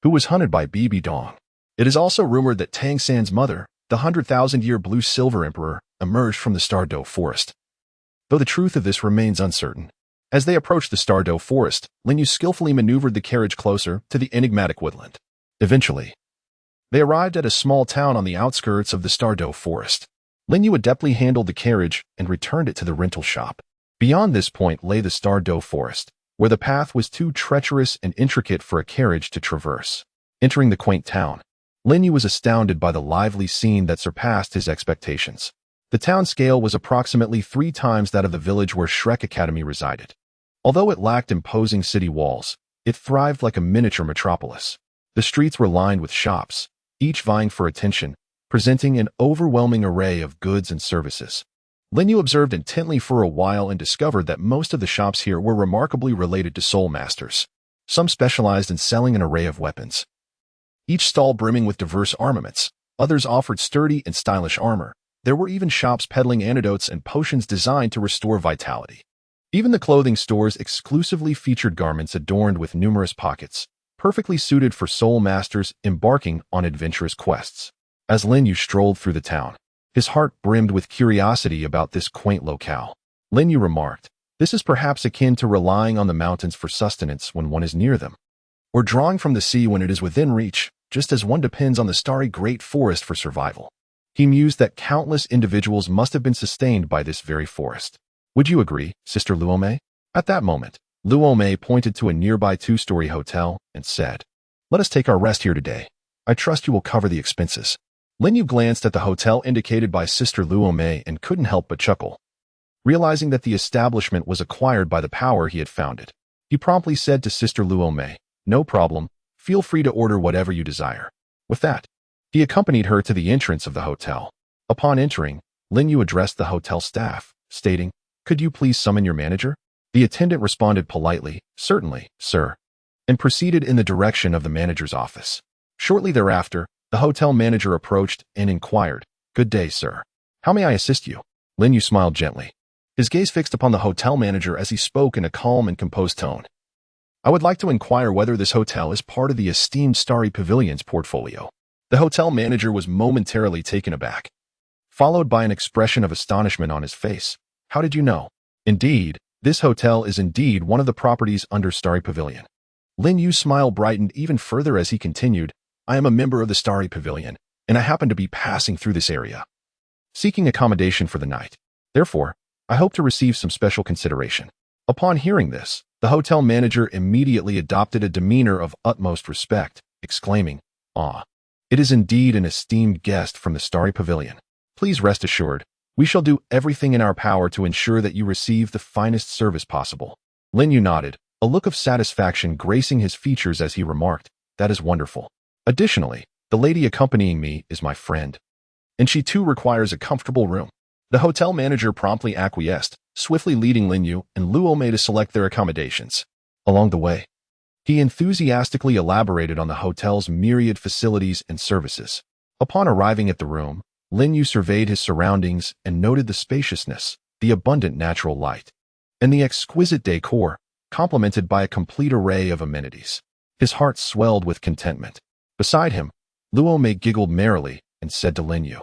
who was hunted by Bibi Dong. It is also rumored that Tang San's mother, the 100,000-year blue-silver emperor, emerged from the Douluo forest, though the truth of this remains uncertain. As they approached the Douluo forest, Lin Yu skillfully maneuvered the carriage closer to the enigmatic woodland. Eventually, They arrived at a small town on the outskirts of the Douluo forest. Lin Yu adeptly handled the carriage and returned it to the rental shop. Beyond this point lay the Douluo forest, where the path was too treacherous and intricate for a carriage to traverse. Entering the quaint town, Lin Yu was astounded by the lively scene that surpassed his expectations. The town scale was approximately 3 times that of the village where Shrek Academy resided. Although it lacked imposing city walls, it thrived like a miniature metropolis. The streets were lined with shops, each vying for attention, presenting an overwhelming array of goods and services. Lin Yu observed intently for a while and discovered that most of the shops here were remarkably related to soul masters. Some specialized in selling an array of weapons, each stall brimming with diverse armaments. Others offered sturdy and stylish armor. There were even shops peddling antidotes and potions designed to restore vitality. Even the clothing stores exclusively featured garments adorned with numerous pockets, perfectly suited for soul masters embarking on adventurous quests. As Lin Yu strolled through the town, his heart brimmed with curiosity about this quaint locale. Lin Yu remarked, "This is perhaps akin to relying on the mountains for sustenance when one is near them, or drawing from the sea when it is within reach, just as one depends on the starry great forest for survival." He mused that countless individuals must have been sustained by this very forest. "Would you agree, Sister Luomei?" At that moment, Luomei pointed to a nearby 2-story hotel and said, "Let us take our rest here today. I trust you will cover the expenses." Lin Yu glanced at the hotel indicated by Sister Luomei and couldn't help but chuckle, realizing that the establishment was acquired by the power he had founded. He promptly said to Sister Luomei, "No problem, feel free to order whatever you desire." With that, he accompanied her to the entrance of the hotel. Upon entering, Lin Yu addressed the hotel staff, stating, "Could you please summon your manager?" The attendant responded politely, "Certainly, sir," and proceeded in the direction of the manager's office. Shortly thereafter, the hotel manager approached and inquired, "Good day, sir. How may I assist you?" Lin Yu smiled gently, his gaze fixed upon the hotel manager as he spoke in a calm and composed tone. "I would like to inquire whether this hotel is part of the esteemed Starry Pavilion's portfolio." The hotel manager was momentarily taken aback, followed by an expression of astonishment on his face. "How did you know?" "Indeed, this hotel is indeed one of the properties under Starry Pavilion." Lin Yu's smile brightened even further as he continued, "I am a member of the Starry Pavilion, and I happen to be passing through this area, seeking accommodation for the night. Therefore, I hope to receive some special consideration." Upon hearing this, the hotel manager immediately adopted a demeanor of utmost respect, exclaiming, "Ah, it is indeed an esteemed guest from the Starry Pavilion. Please rest assured, we shall do everything in our power to ensure that you receive the finest service possible." Lin Yu nodded, a look of satisfaction gracing his features as he remarked, "That is wonderful. Additionally, the lady accompanying me is my friend, and she too requires a comfortable room." The hotel manager promptly acquiesced, swiftly leading Lin Yu and Luomei to select their accommodations. Along the way, he enthusiastically elaborated on the hotel's myriad facilities and services. Upon arriving at the room, Lin Yu surveyed his surroundings and noted the spaciousness, the abundant natural light, and the exquisite decor, complemented by a complete array of amenities. His heart swelled with contentment. Beside him, Luomei giggled merrily and said to Lin Yu,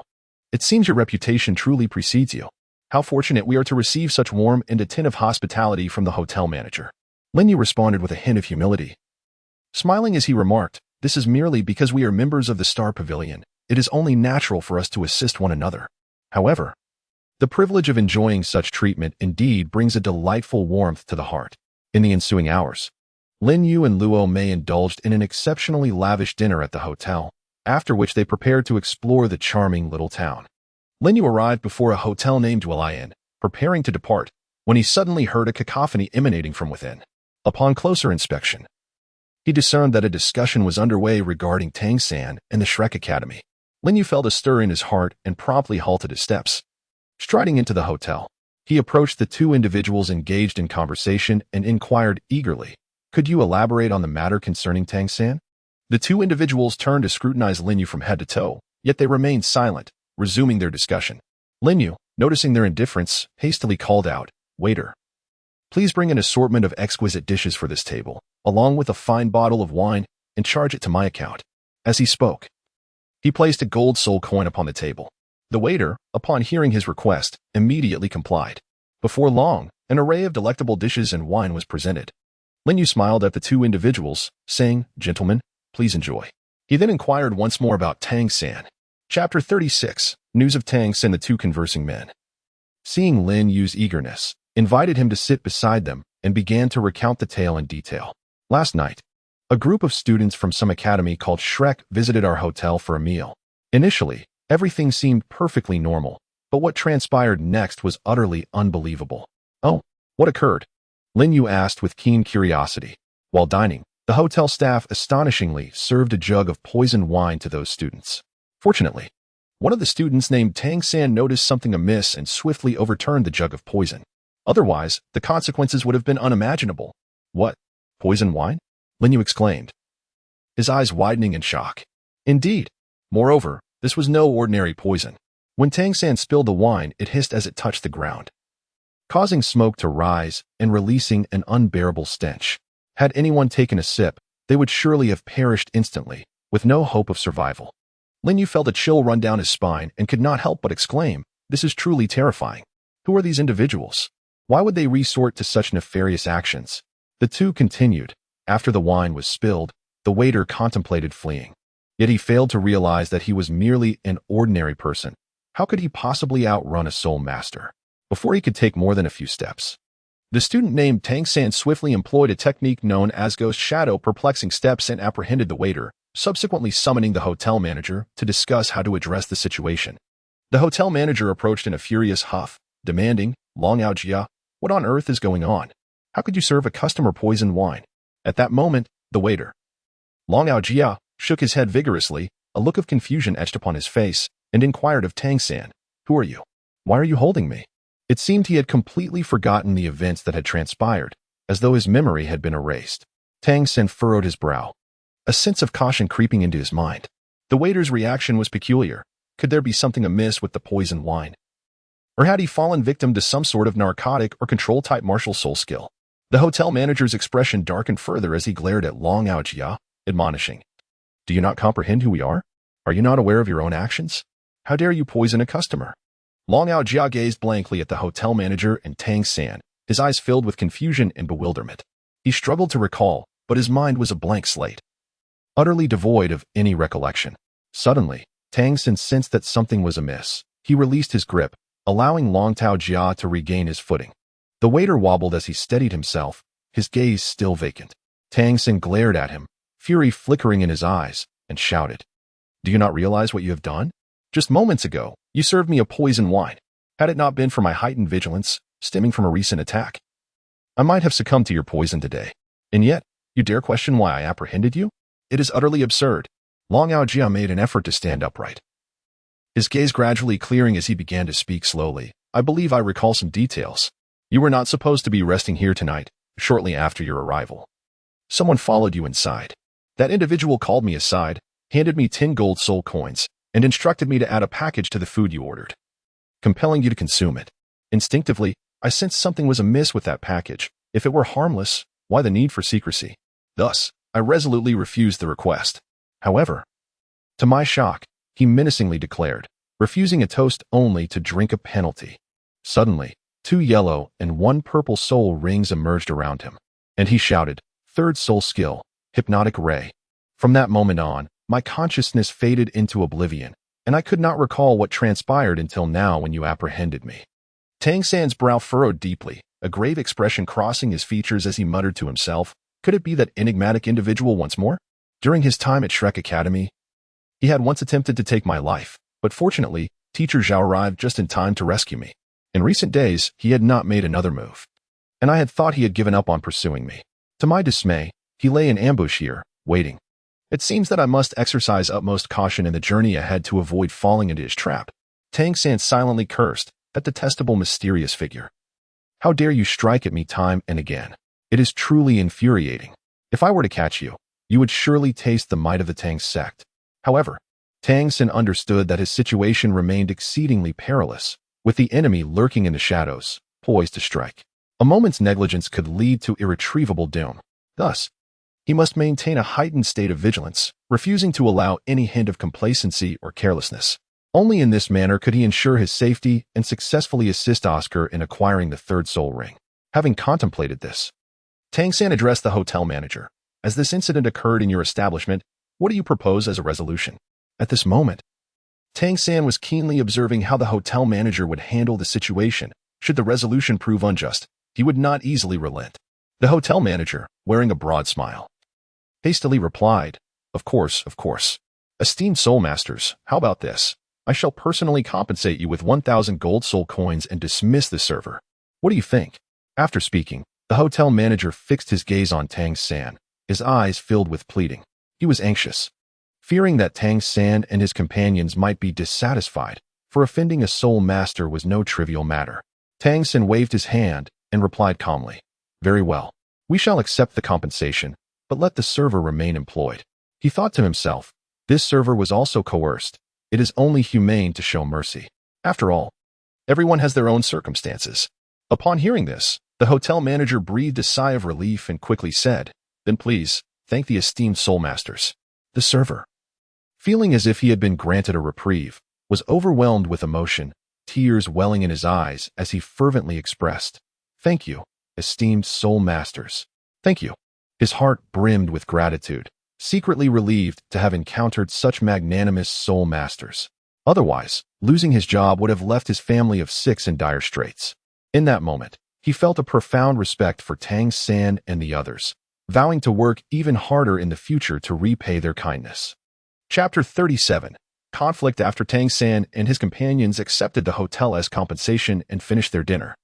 "It seems your reputation truly precedes you. How fortunate we are to receive such warm and attentive hospitality from the hotel manager." Lin Yu responded with a hint of humility, smiling as he remarked, "This is merely because we are members of the Star Pavilion. It is only natural for us to assist one another. However, the privilege of enjoying such treatment indeed brings a delightful warmth to the heart." In the ensuing hours, Lin Yu and Luomei indulged in an exceptionally lavish dinner at the hotel, after which they prepared to explore the charming little town. Lin Yu arrived before a hotel named Douluo, preparing to depart, when he suddenly heard a cacophony emanating from within. Upon closer inspection, he discerned that a discussion was underway regarding Tang San and the Shrek Academy. Lin Yu felt a stir in his heart and promptly halted his steps. Striding into the hotel, he approached the 2 individuals engaged in conversation and inquired eagerly, "Could you elaborate on the matter concerning Tang San?" The 2 individuals turned to scrutinize Lin Yu from head to toe, yet they remained silent, resuming their discussion. Lin Yu, noticing their indifference, hastily called out, "Waiter, please bring an assortment of exquisite dishes for this table, along with a fine bottle of wine, and charge it to my account." As he spoke, he placed a gold soul coin upon the table. The waiter, upon hearing his request, immediately complied. Before long, an array of delectable dishes and wine was presented. Lin Yu smiled at the 2 individuals, saying, "Gentlemen, please enjoy." He then inquired once more about Tang San. Chapter 36. News of Tang San, the two conversing men. Seeing Lin Yu's eagerness, invited him to sit beside them and began to recount the tale in detail. Last night, a group of students from some academy called Shrek visited our hotel for a meal. Initially, everything seemed perfectly normal, but what transpired next was utterly unbelievable. Oh, what occurred? Lin Yu asked with keen curiosity. While dining, the hotel staff astonishingly served a jug of poisoned wine to those students. Fortunately, one of the students named Tang San noticed something amiss and swiftly overturned the jug of poison. Otherwise, the consequences would have been unimaginable. What? Poison wine? Lin Yu exclaimed, his eyes widening in shock. Indeed. Moreover, this was no ordinary poison. When Tang San spilled the wine, it hissed as it touched the ground, causing smoke to rise and releasing an unbearable stench. Had anyone taken a sip, they would surely have perished instantly, with no hope of survival. Lin Yu felt a chill run down his spine and could not help but exclaim, "This is truly terrifying. Who are these individuals? Why would they resort to such nefarious actions?" The two continued. After the wine was spilled, the waiter contemplated fleeing. Yet he failed to realize that he was merely an ordinary person. How could he possibly outrun a soul master? Before he could take more than a few steps, the student named Tang San swiftly employed a technique known as Ghost Shadow, perplexing steps, and apprehended the waiter, subsequently summoning the hotel manager to discuss how to address the situation. The hotel manager approached in a furious huff, demanding, "Long Ao Jia, what on earth is going on? How could you serve a customer poisoned wine?" At that moment, the waiter, Long Ao Jia, shook his head vigorously, a look of confusion etched upon his face, and inquired of Tang San, "Who are you? Why are you holding me?" It seemed he had completely forgotten the events that had transpired, as though his memory had been erased. Tang San furrowed his brow, a sense of caution creeping into his mind. The waiter's reaction was peculiar. Could there be something amiss with the poisoned wine? Or had he fallen victim to some sort of narcotic or control-type martial soul skill? The hotel manager's expression darkened further as he glared at Long Ao Jia, admonishing, "Do you not comprehend who we are? Are you not aware of your own actions? How dare you poison a customer?" Long Ao Jia gazed blankly at the hotel manager and Tang San, his eyes filled with confusion and bewilderment. He struggled to recall, but his mind was a blank slate, utterly devoid of any recollection. Suddenly, Tang San sensed that something was amiss. He released his grip, allowing Long Ao Jia to regain his footing. The waiter wobbled as he steadied himself, his gaze still vacant. Tang San glared at him, fury flickering in his eyes, and shouted, "Do you not realize what you have done? Just moments ago, you served me a poison wine. Had it not been for my heightened vigilance, stemming from a recent attack, I might have succumbed to your poison today. And yet, you dare question why I apprehended you? It is utterly absurd." Long Ao Jia made an effort to stand upright, his gaze gradually clearing as he began to speak slowly. "I believe I recall some details. You were not supposed to be resting here tonight, shortly after your arrival. Someone followed you inside. That individual called me aside, handed me 10 gold soul coins, and instructed me to add a package to the food you ordered, compelling you to consume it. Instinctively, I sensed something was amiss with that package. If it were harmless, why the need for secrecy? Thus, I resolutely refused the request. However, to my shock, he menacingly declared, refusing a toast only to drink a penalty. Suddenly, 2 yellow and 1 purple soul rings emerged around him, and he shouted, "Third soul skill, Hypnotic Ray." From that moment on, my consciousness faded into oblivion, and I could not recall what transpired until now when you apprehended me. Tang San's brow furrowed deeply, a grave expression crossing his features as he muttered to himself, could it be that enigmatic individual once more? During his time at Shrek Academy, he had once attempted to take my life, but fortunately, Teacher Zhao arrived just in time to rescue me. In recent days, he had not made another move, and I had thought he had given up on pursuing me. To my dismay, he lay in ambush here, waiting. It seems that I must exercise utmost caution in the journey ahead to avoid falling into his trap. Tang San silently cursed, that detestable mysterious figure. How dare you strike at me time and again? It is truly infuriating. If I were to catch you, you would surely taste the might of the Tang sect. However, Tang San understood that his situation remained exceedingly perilous, with the enemy lurking in the shadows, poised to strike. A moment's negligence could lead to irretrievable doom. Thus, he must maintain a heightened state of vigilance, refusing to allow any hint of complacency or carelessness. Only in this manner could he ensure his safety and successfully assist Oscar in acquiring the 3rd soul ring. Having contemplated this, Tang San addressed the hotel manager. "As this incident occurred in your establishment, What do you propose as a resolution? At this moment, Tang San was keenly observing how the hotel manager would handle the situation. Should the resolution prove unjust, he would not easily relent. The hotel manager, wearing a broad smile, hastily replied, of course. Esteemed soul masters, how about this? I shall personally compensate you with 1,000 gold soul coins and dismiss the server. What do you think? After speaking, the hotel manager fixed his gaze on Tang San, his eyes filled with pleading. He was anxious, fearing that Tang San and his companions might be dissatisfied, for offending a soul master was no trivial matter. Tang San waved his hand and replied calmly, very well. We shall accept the compensation, but let the server remain employed. He thought to himself, this server was also coerced. It is only humane to show mercy. After all, everyone has their own circumstances. Upon hearing this, the hotel manager breathed a sigh of relief and quickly said, then please, thank the esteemed soul masters. The server, feeling as if he had been granted a reprieve, was overwhelmed with emotion, tears welling in his eyes as he fervently expressed, thank you, esteemed soul masters. Thank you. His heart brimmed with gratitude, secretly relieved to have encountered such magnanimous soul masters. Otherwise, losing his job would have left his family of 6 in dire straits. In that moment, he felt a profound respect for Tang San and the others, vowing to work even harder in the future to repay their kindness. Chapter 37. Conflict. After Tang San and his companions accepted the hotel as compensation and finished their dinner,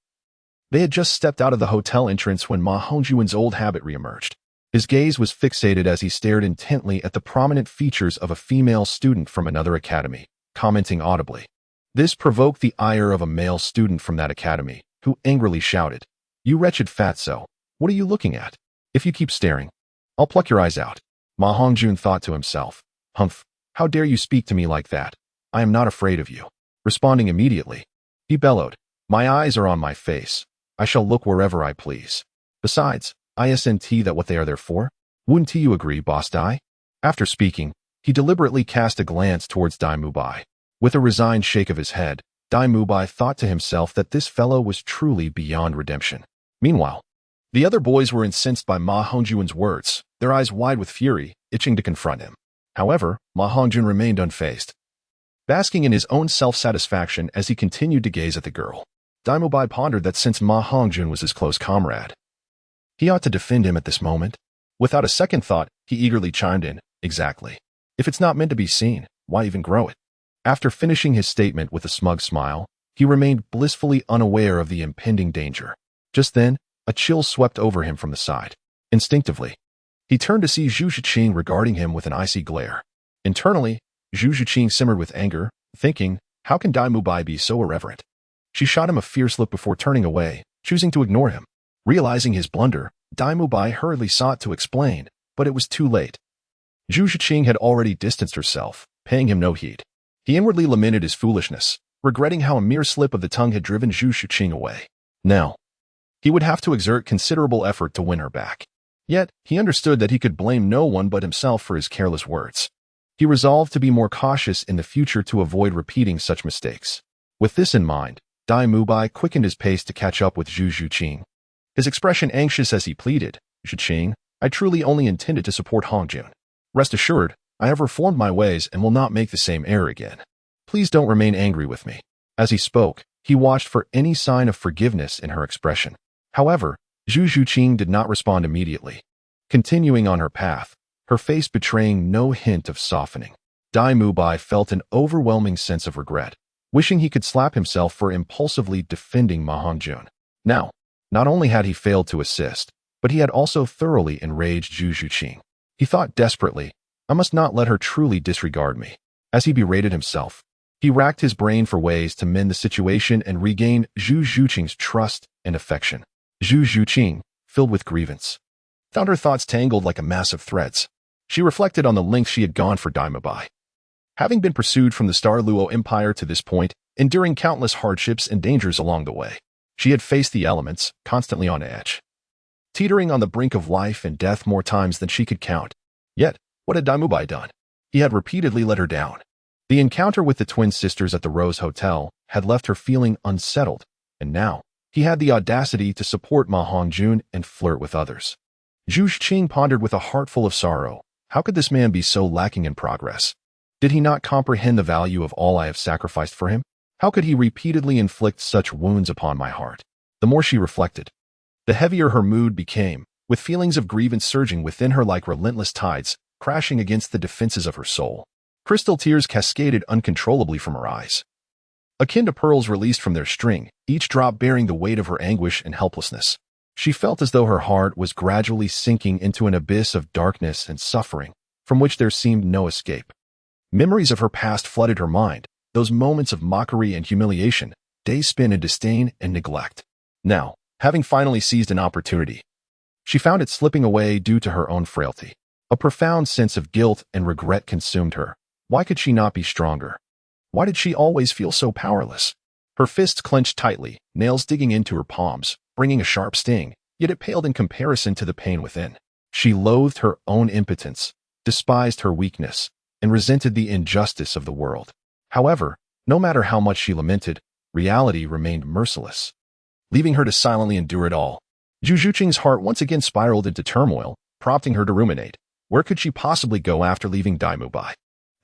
they had just stepped out of the hotel entrance when Ma Hongjuan's old habit reemerged. His gaze was fixated as he stared intently at the prominent features of a female student from another academy, commenting audibly. This provoked the ire of a male student from that academy, who angrily shouted, you wretched fatso, what are you looking at? If you keep staring, I'll pluck your eyes out. Ma Hongjun thought to himself, humph, how dare you speak to me like that? I am not afraid of you. Responding immediately, he bellowed, my eyes are on my face. I shall look wherever I please. Besides, isn't that what they are there for? Wouldn't you agree, Boss Dai? After speaking, he deliberately cast a glance towards Dai Mubai. With a resigned shake of his head, Dai Mubai thought to himself that this fellow was truly beyond redemption. Meanwhile, the other boys were incensed by Ma Hongjuan's words, their eyes wide with fury, itching to confront him. However, Ma Hongjun remained unfazed, basking in his own self-satisfaction as he continued to gaze at the girl. Dai Mubai pondered that since Ma Hongjun was his close comrade, he ought to defend him at this moment. Without a second thought, he eagerly chimed in, exactly. If it's not meant to be seen, why even grow it? After finishing his statement with a smug smile, he remained blissfully unaware of the impending danger. Just then, a chill swept over him from the side. Instinctively, he turned to see Zhu Zhiqing regarding him with an icy glare. Internally, Zhu Zhiqing simmered with anger, thinking, how can Dai Mubai be so irreverent? She shot him a fierce look before turning away, choosing to ignore him. Realizing his blunder, Dai Mubai hurriedly sought to explain, but it was too late. Zhu Zhiqing had already distanced herself, paying him no heed. He inwardly lamented his foolishness, regretting how a mere slip of the tongue had driven Zhu Zhiqing away. Now, he would have to exert considerable effort to win her back. Yet, he understood that he could blame no one but himself for his careless words. He resolved to be more cautious in the future to avoid repeating such mistakes. With this in mind, Dai Mubai quickened his pace to catch up with Zhu Zhiqing. His expression anxious as he pleaded, Zhiqing, I truly only intended to support Hongjun. Rest assured, I have reformed my ways and will not make the same error again. Please don't remain angry with me. As he spoke, he watched for any sign of forgiveness in her expression. However, Zhu Zhiqing did not respond immediately. Continuing on her path, her face betraying no hint of softening, Dai Mubai felt an overwhelming sense of regret, wishing he could slap himself for impulsively defending Ma Hongjun. Now, not only had he failed to assist, but he had also thoroughly enraged Zhu Zhiqing. He thought desperately, I must not let her truly disregard me. As he berated himself, he racked his brain for ways to mend the situation and regain Zhu Zhiqing's trust and affection. Zhu Zhiqing, filled with grievance, found her thoughts tangled like a mass of threads. She reflected on the lengths she had gone for Dai Mubai. Having been pursued from the Douluo Empire to this point, enduring countless hardships and dangers along the way, she had faced the elements, constantly on edge, teetering on the brink of life and death more times than she could count. Yet, what had Dai Mubai done? He had repeatedly let her down. The encounter with the twin sisters at the Rose Hotel had left her feeling unsettled, and now, he had the audacity to support Ma Hongjun and flirt with others. Zhu Zhiqing pondered with a heart full of sorrow, How could this man be so lacking in progress? Did he not comprehend the value of all I have sacrificed for him? How could he repeatedly inflict such wounds upon my heart? The more she reflected, the heavier her mood became, with feelings of grievance surging within her like relentless tides, crashing against the defenses of her soul. Crystal tears cascaded uncontrollably from her eyes, akin to pearls released from their string, each drop bearing the weight of her anguish and helplessness. She felt as though her heart was gradually sinking into an abyss of darkness and suffering, from which there seemed no escape. Memories of her past flooded her mind, those moments of mockery and humiliation, days spent in disdain and neglect. Now, having finally seized an opportunity, she found it slipping away due to her own frailty. A profound sense of guilt and regret consumed her. Why could she not be stronger? Why did she always feel so powerless? Her fists clenched tightly, nails digging into her palms, bringing a sharp sting, yet it paled in comparison to the pain within. She loathed her own impotence, despised her weakness, and resented the injustice of the world. However, no matter how much she lamented, reality remained merciless, leaving her to silently endure it all. Zhu Zhuqing's heart once again spiraled into turmoil, prompting her to ruminate. Where could she possibly go after leaving Daimubai?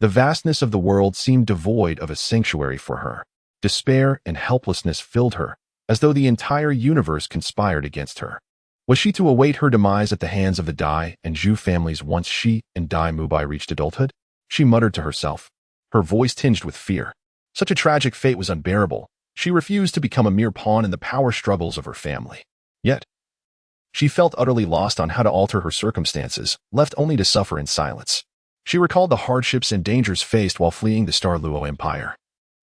The vastness of the world seemed devoid of a sanctuary for her. Despair and helplessness filled her, as though the entire universe conspired against her. Was she to await her demise at the hands of the Dai and Zhu families once she and Daimubai reached adulthood? She muttered to herself, her voice tinged with fear. Such a tragic fate was unbearable. She refused to become a mere pawn in the power struggles of her family. Yet, she felt utterly lost on how to alter her circumstances, left only to suffer in silence. She recalled the hardships and dangers faced while fleeing the Douluo Empire,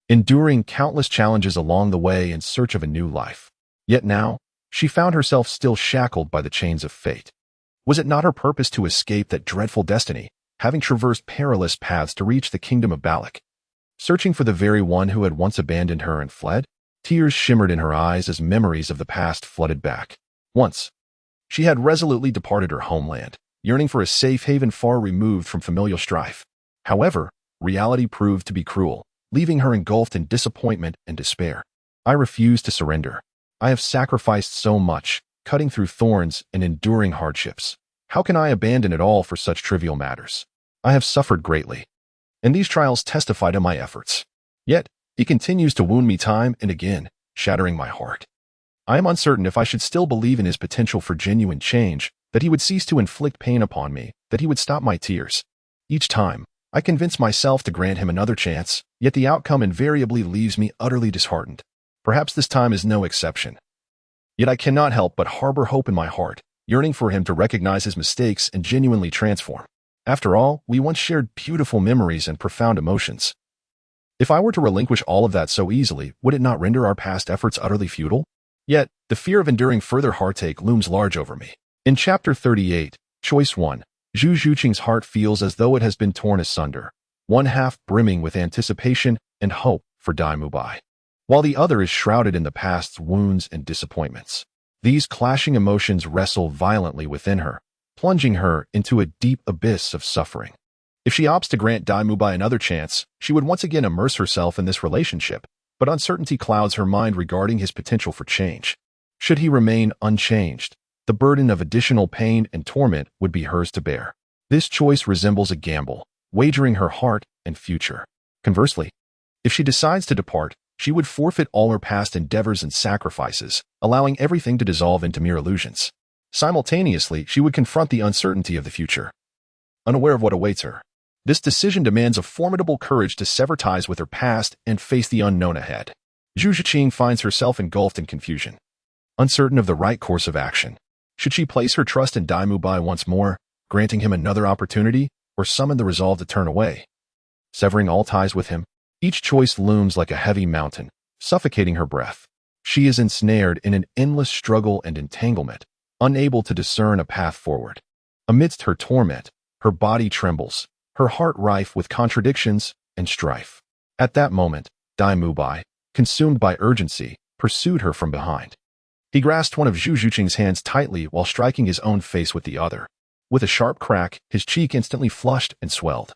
enduring countless challenges along the way in search of a new life. Yet now, she found herself still shackled by the chains of fate. Was it not her purpose to escape that dreadful destiny, having traversed perilous paths to reach the kingdom of Balak? Searching for the very one who had once abandoned her and fled? Tears shimmered in her eyes as memories of the past flooded back. Once, she had resolutely departed her homeland, yearning for a safe haven far removed from familial strife. However, reality proved to be cruel, leaving her engulfed in disappointment and despair. I refuse to surrender. I have sacrificed so much, cutting through thorns and enduring hardships. How can I abandon it all for such trivial matters? I have suffered greatly, and these trials testify to my efforts. Yet, he continues to wound me time and again, shattering my heart. I am uncertain if I should still believe in his potential for genuine change, that he would cease to inflict pain upon me, that he would stop my tears. Each time, I convince myself to grant him another chance, yet the outcome invariably leaves me utterly disheartened. Perhaps this time is no exception. Yet I cannot help but harbor hope in my heart, yearning for him to recognize his mistakes and genuinely transform. After all, we once shared beautiful memories and profound emotions. If I were to relinquish all of that so easily, would it not render our past efforts utterly futile? Yet, the fear of enduring further heartache looms large over me. In Chapter 38, Choice 1, Zhu Zhuqing's heart feels as though it has been torn asunder, one half brimming with anticipation and hope for Daimubai, while the other is shrouded in the past's wounds and disappointments. These clashing emotions wrestle violently within her, plunging her into a deep abyss of suffering. If she opts to grant Daimubai another chance, she would once again immerse herself in this relationship, but uncertainty clouds her mind regarding his potential for change. Should he remain unchanged, the burden of additional pain and torment would be hers to bear. This choice resembles a gamble, wagering her heart and future. Conversely, if she decides to depart, she would forfeit all her past endeavors and sacrifices, allowing everything to dissolve into mere illusions. Simultaneously, she would confront the uncertainty of the future, unaware of what awaits her. This decision demands a formidable courage to sever ties with her past and face the unknown ahead. Zhu Zhuqing finds herself engulfed in confusion, uncertain of the right course of action. Should she place her trust in Daimubai once more, granting him another opportunity, or summon the resolve to turn away, severing all ties with him? Each choice looms like a heavy mountain, suffocating her breath. She is ensnared in an endless struggle and entanglement, unable to discern a path forward. Amidst her torment, her body trembles, her heart rife with contradictions and strife. At that moment, Daimubai, consumed by urgency, pursued her from behind. He grasped one of Zhu Zhuqing's hands tightly while striking his own face with the other. With a sharp crack, his cheek instantly flushed and swelled.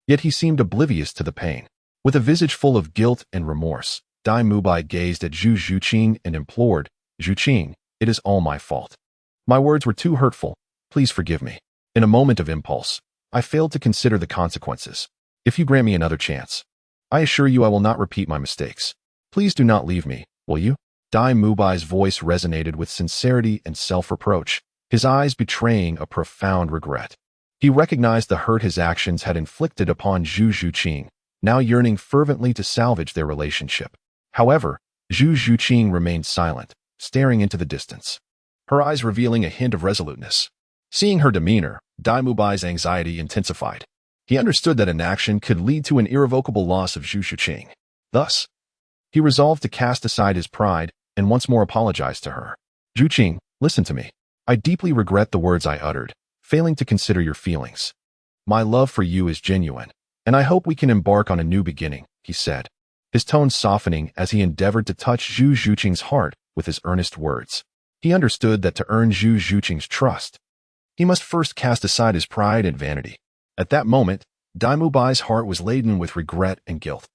Yet he seemed oblivious to the pain. With a visage full of guilt and remorse, Daimubai gazed at Zhu Zhuqing and implored, "Zhuqing, it is all my fault. My words were too hurtful. Please forgive me." In a moment of impulse, I failed to consider the consequences. If you grant me another chance, I assure you I will not repeat my mistakes. Please do not leave me, will you? Dai Mubai's voice resonated with sincerity and self-reproach, his eyes betraying a profound regret. He recognized the hurt his actions had inflicted upon Zhu Zhuqing, now yearning fervently to salvage their relationship. However, Zhu Zhuqing remained silent, staring into the distance, her eyes revealing a hint of resoluteness. Seeing her demeanor, Dai Mubai's anxiety intensified. He understood that inaction could lead to an irrevocable loss of Zhu Zhuqing. Thus, he resolved to cast aside his pride and once more apologize to her. Zhuqing, listen to me. I deeply regret the words I uttered, failing to consider your feelings. My love for you is genuine, and I hope we can embark on a new beginning, he said, his tone softening as he endeavored to touch Zhu Zhuqing's heart with his earnest words. He understood that to earn Zhu Zhuqing's trust, he must first cast aside his pride and vanity. At that moment, Dai Mubai's heart was laden with regret and guilt.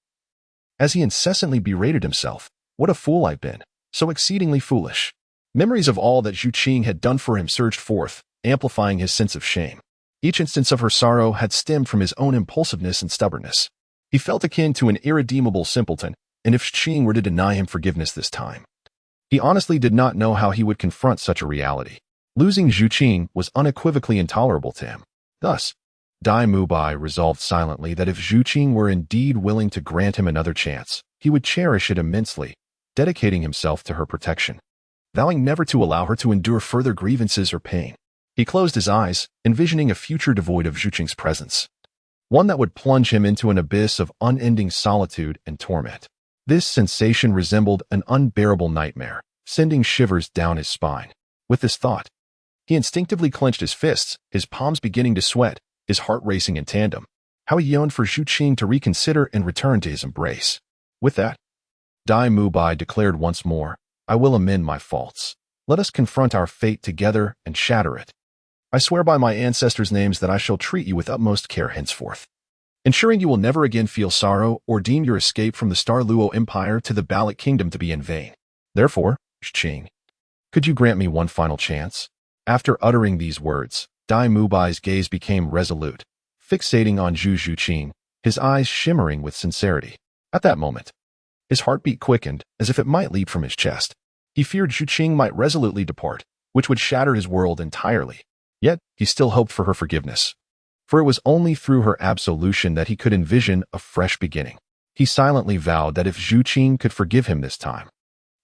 As he incessantly berated himself, what a fool I've been, so exceedingly foolish. Memories of all that Zhuqing had done for him surged forth, amplifying his sense of shame. Each instance of her sorrow had stemmed from his own impulsiveness and stubbornness. He felt akin to an irredeemable simpleton, and if Zhuqing were to deny him forgiveness this time, he honestly did not know how he would confront such a reality. Losing Zhuqing was unequivocally intolerable to him. Thus, Dai Mubai resolved silently that if Zhuqing were indeed willing to grant him another chance, he would cherish it immensely, dedicating himself to her protection, vowing never to allow her to endure further grievances or pain. He closed his eyes, envisioning a future devoid of Zhuqing's presence, one that would plunge him into an abyss of unending solitude and torment. This sensation resembled an unbearable nightmare, sending shivers down his spine. With this thought, he instinctively clenched his fists, his palms beginning to sweat, his heart racing in tandem. How he yearned for Zhuqing to reconsider and return to his embrace. With that, Dai Mubai declared once more, I will amend my faults. Let us confront our fate together and shatter it. I swear by my ancestors' names that I shall treat you with utmost care henceforth, ensuring you will never again feel sorrow or deem your escape from the Douluo Empire to the Baloch Kingdom to be in vain. Therefore, Zhuqing, could you grant me one final chance? After uttering these words, Dai Mubai's gaze became resolute, fixating on Zhu Zhuqing, his eyes shimmering with sincerity. At that moment, his heartbeat quickened as if it might leap from his chest. He feared Zhuqing might resolutely depart, which would shatter his world entirely. Yet, he still hoped for her forgiveness, for it was only through her absolution that he could envision a fresh beginning. He silently vowed that if Zhuqing could forgive him this time,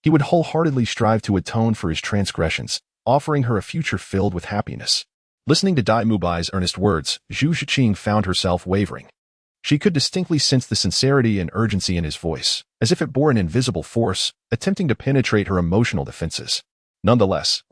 he would wholeheartedly strive to atone for his transgressions, offering her a future filled with happiness. Listening to Dai Mubai's earnest words, Zhu Zhuqing found herself wavering. She could distinctly sense the sincerity and urgency in his voice, as if it bore an invisible force, attempting to penetrate her emotional defenses. Nonetheless,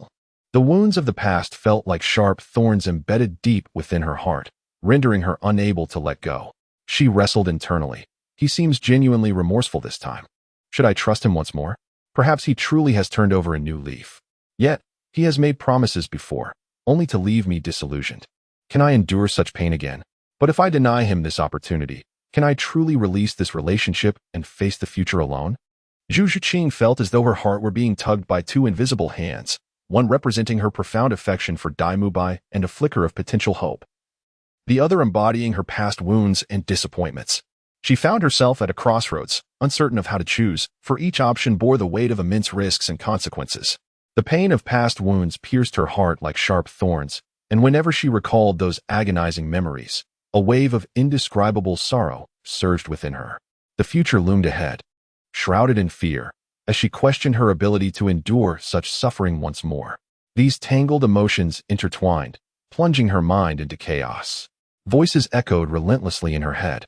the wounds of the past felt like sharp thorns embedded deep within her heart, rendering her unable to let go. She wrestled internally. He seems genuinely remorseful this time. Should I trust him once more? Perhaps he truly has turned over a new leaf. Yet, he has made promises before, only to leave me disillusioned. Can I endure such pain again? But if I deny him this opportunity, can I truly release this relationship and face the future alone? Zhu Zhuqing felt as though her heart were being tugged by two invisible hands, one representing her profound affection for Dai Mubai and a flicker of potential hope, the other embodying her past wounds and disappointments. She found herself at a crossroads, uncertain of how to choose, for each option bore the weight of immense risks and consequences. The pain of past wounds pierced her heart like sharp thorns, and whenever she recalled those agonizing memories, a wave of indescribable sorrow surged within her. The future loomed ahead, shrouded in fear, as she questioned her ability to endure such suffering once more. These tangled emotions intertwined, plunging her mind into chaos. Voices echoed relentlessly in her head,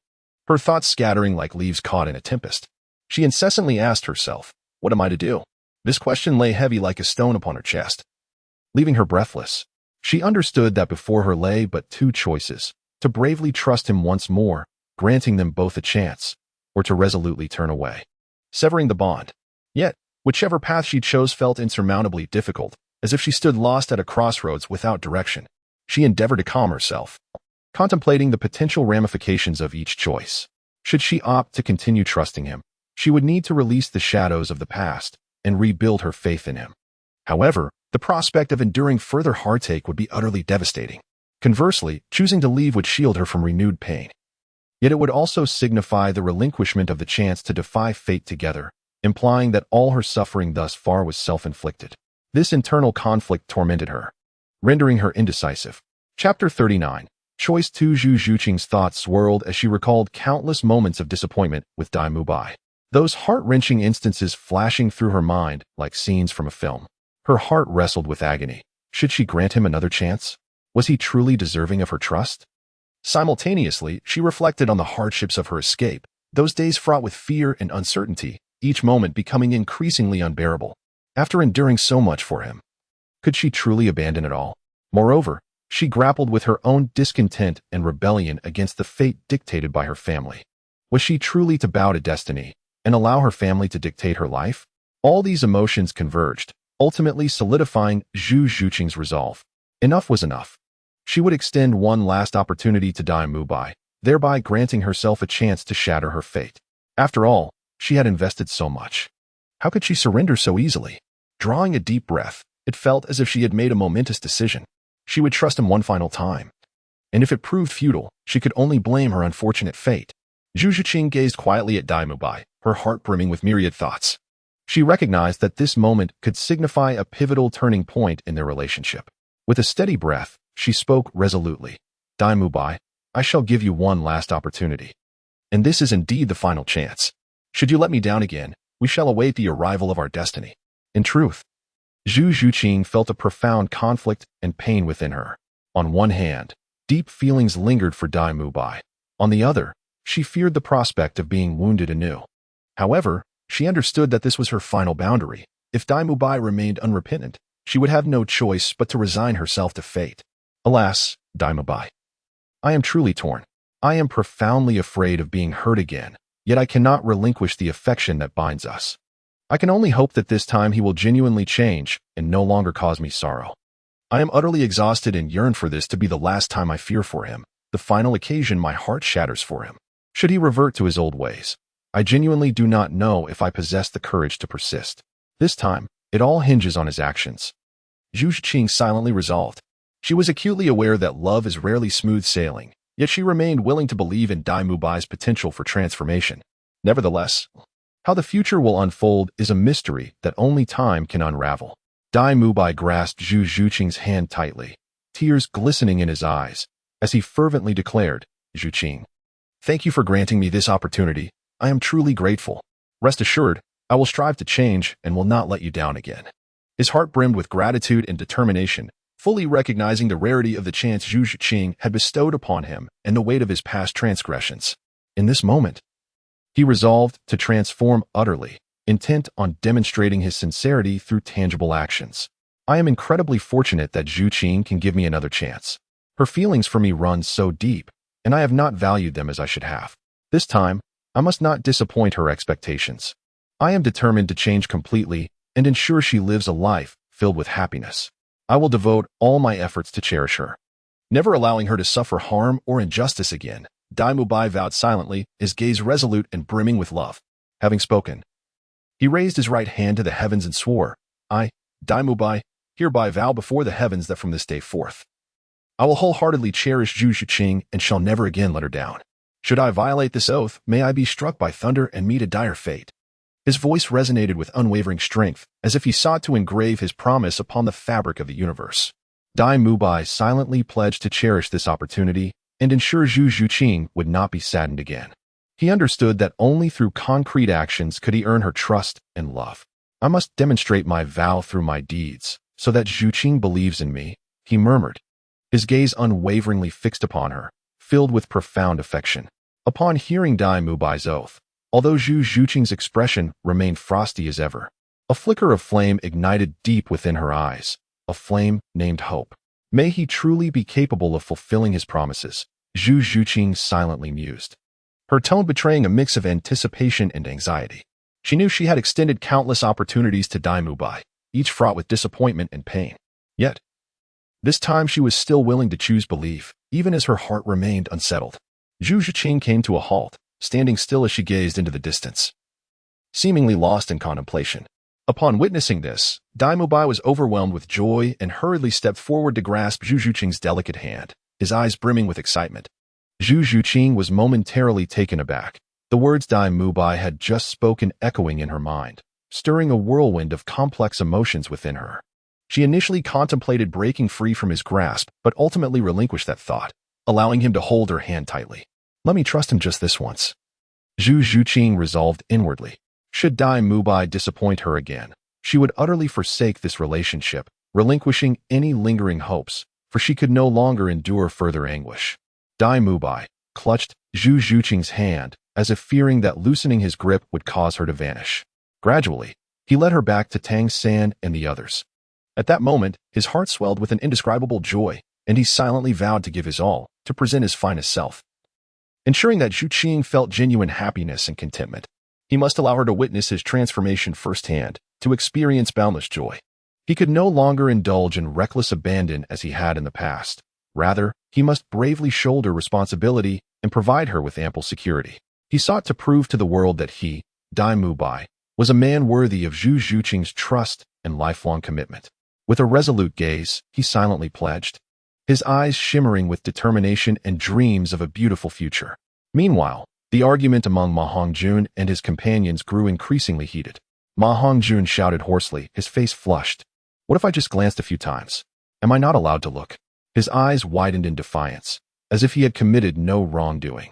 her thoughts scattering like leaves caught in a tempest. She incessantly asked herself, what am I to do? This question lay heavy like a stone upon her chest, leaving her breathless. She understood that before her lay but two choices: to bravely trust him once more, granting them both a chance, or to resolutely turn away, severing the bond. Yet, whichever path she chose felt insurmountably difficult, as if she stood lost at a crossroads without direction. She endeavored to calm herself, contemplating the potential ramifications of each choice. Should she opt to continue trusting him, she would need to release the shadows of the past and rebuild her faith in him. However, the prospect of enduring further heartache would be utterly devastating. Conversely, choosing to leave would shield her from renewed pain. Yet it would also signify the relinquishment of the chance to defy fate together, implying that all her suffering thus far was self-inflicted. This internal conflict tormented her, rendering her indecisive. Chapter 39. Choice 2. Zhu Zhuqing's thoughts swirled as she recalled countless moments of disappointment with Dai Mubai. Those heart-wrenching instances flashing through her mind like scenes from a film. Her heart wrestled with agony. Should she grant him another chance? Was he truly deserving of her trust? Simultaneously, she reflected on the hardships of her escape, those days fraught with fear and uncertainty, each moment becoming increasingly unbearable. After enduring so much for him, could she truly abandon it all? Moreover, she grappled with her own discontent and rebellion against the fate dictated by her family. Was she truly to bow to destiny and allow her family to dictate her life? All these emotions converged, ultimately solidifying Zhu Zhuqing's resolve. Enough was enough. She would extend one last opportunity to Dai Mubai, thereby granting herself a chance to shatter her fate. After all, she had invested so much. How could she surrender so easily? Drawing a deep breath, it felt as if she had made a momentous decision. She would trust him one final time. And if it proved futile, she could only blame her unfortunate fate. Zhu Zhuqing gazed quietly at Dai Mubai, her heart brimming with myriad thoughts. She recognized that this moment could signify a pivotal turning point in their relationship. With a steady breath, she spoke resolutely. Dai Mubai, I shall give you one last opportunity. And this is indeed the final chance. Should you let me down again, we shall await the arrival of our destiny. In truth, Zhu Zhuqing felt a profound conflict and pain within her. On one hand, deep feelings lingered for Dai Mubai. On the other, she feared the prospect of being wounded anew. However, she understood that this was her final boundary. If Dai Mubai remained unrepentant, she would have no choice but to resign herself to fate. Alas, Dai Mubai, I am truly torn. I am profoundly afraid of being hurt again, yet I cannot relinquish the affection that binds us. I can only hope that this time he will genuinely change and no longer cause me sorrow. I am utterly exhausted and yearn for this to be the last time I fear for him, the final occasion my heart shatters for him. Should he revert to his old ways, I genuinely do not know if I possess the courage to persist. This time, it all hinges on his actions. Zhu Zhuqing silently resolved. She was acutely aware that love is rarely smooth sailing, yet she remained willing to believe in Dai Mubai's potential for transformation. Nevertheless, how the future will unfold is a mystery that only time can unravel. Dai Mubai grasped Zhu Zhuqing's hand tightly, tears glistening in his eyes, as he fervently declared, Zhuqing, thank you for granting me this opportunity. I am truly grateful. Rest assured, I will strive to change and will not let you down again. His heart brimmed with gratitude and determination, fully recognizing the rarity of the chance Zhu Zhuqing had bestowed upon him and the weight of his past transgressions. In this moment, he resolved to transform utterly, intent on demonstrating his sincerity through tangible actions. I am incredibly fortunate that Zhu Qing can give me another chance. Her feelings for me run so deep, and I have not valued them as I should have. This time, I must not disappoint her expectations. I am determined to change completely and ensure she lives a life filled with happiness. I will devote all my efforts to cherish her, never allowing her to suffer harm or injustice again. Dai Mubai vowed silently, his gaze resolute and brimming with love. Having spoken, he raised his right hand to the heavens and swore, I, Dai Mubai, hereby vow before the heavens that from this day forth, I will wholeheartedly cherish Zhu Zhuqing and shall never again let her down. Should I violate this oath, may I be struck by thunder and meet a dire fate. His voice resonated with unwavering strength, as if he sought to engrave his promise upon the fabric of the universe. Dai Mubai silently pledged to cherish this opportunity and ensure Zhu Zhuqing would not be saddened again. He understood that only through concrete actions could he earn her trust and love. I must demonstrate my vow through my deeds, so that Zhuqing believes in me, he murmured, his gaze unwaveringly fixed upon her, filled with profound affection. Upon hearing Dai Mubai's oath, although Zhu Zhuqing's expression remained frosty as ever, a flicker of flame ignited deep within her eyes, a flame named hope. May he truly be capable of fulfilling his promises, Zhu Zhuqing silently mused, her tone betraying a mix of anticipation and anxiety. She knew she had extended countless opportunities to Dai Mubai, each fraught with disappointment and pain. Yet, this time she was still willing to choose belief, even as her heart remained unsettled. Zhu Zhuqing came to a halt, standing still as she gazed into the distance, seemingly lost in contemplation. Upon witnessing this, Dai Mubai was overwhelmed with joy and hurriedly stepped forward to grasp Zhu Zhuqing's delicate hand. his eyes brimming with excitement. Zhu Zhuqing was momentarily taken aback. The words Dai Mubai had just spoken echoing in her mind, stirring a whirlwind of complex emotions within her. She initially contemplated breaking free from his grasp, but ultimately relinquished that thought, allowing him to hold her hand tightly. Let me trust him just this once. Zhu Zhuqing resolved inwardly. Should Dai Mubai disappoint her again, she would utterly forsake this relationship, relinquishing any lingering hopes, for she could no longer endure further anguish. Dai Mubai clutched Zhu Zhuqing's hand, as if fearing that loosening his grip would cause her to vanish. Gradually, he led her back to Tang San and the others. At that moment, his heart swelled with an indescribable joy, and he silently vowed to give his all, to present his finest self. Ensuring that Zhu Qing felt genuine happiness and contentment, he must allow her to witness his transformation firsthand, to experience boundless joy. He could no longer indulge in reckless abandon as he had in the past. Rather, he must bravely shoulder responsibility and provide her with ample security. He sought to prove to the world that he, Dai Mubai, was a man worthy of Zhu Zhuqing's trust and lifelong commitment. With a resolute gaze, he silently pledged, his eyes shimmering with determination and dreams of a beautiful future. Meanwhile, the argument among Ma Hongjun and his companions grew increasingly heated. Ma Hongjun shouted hoarsely, his face flushed. What if I just glanced a few times? Am I not allowed to look? His eyes widened in defiance, as if he had committed no wrongdoing.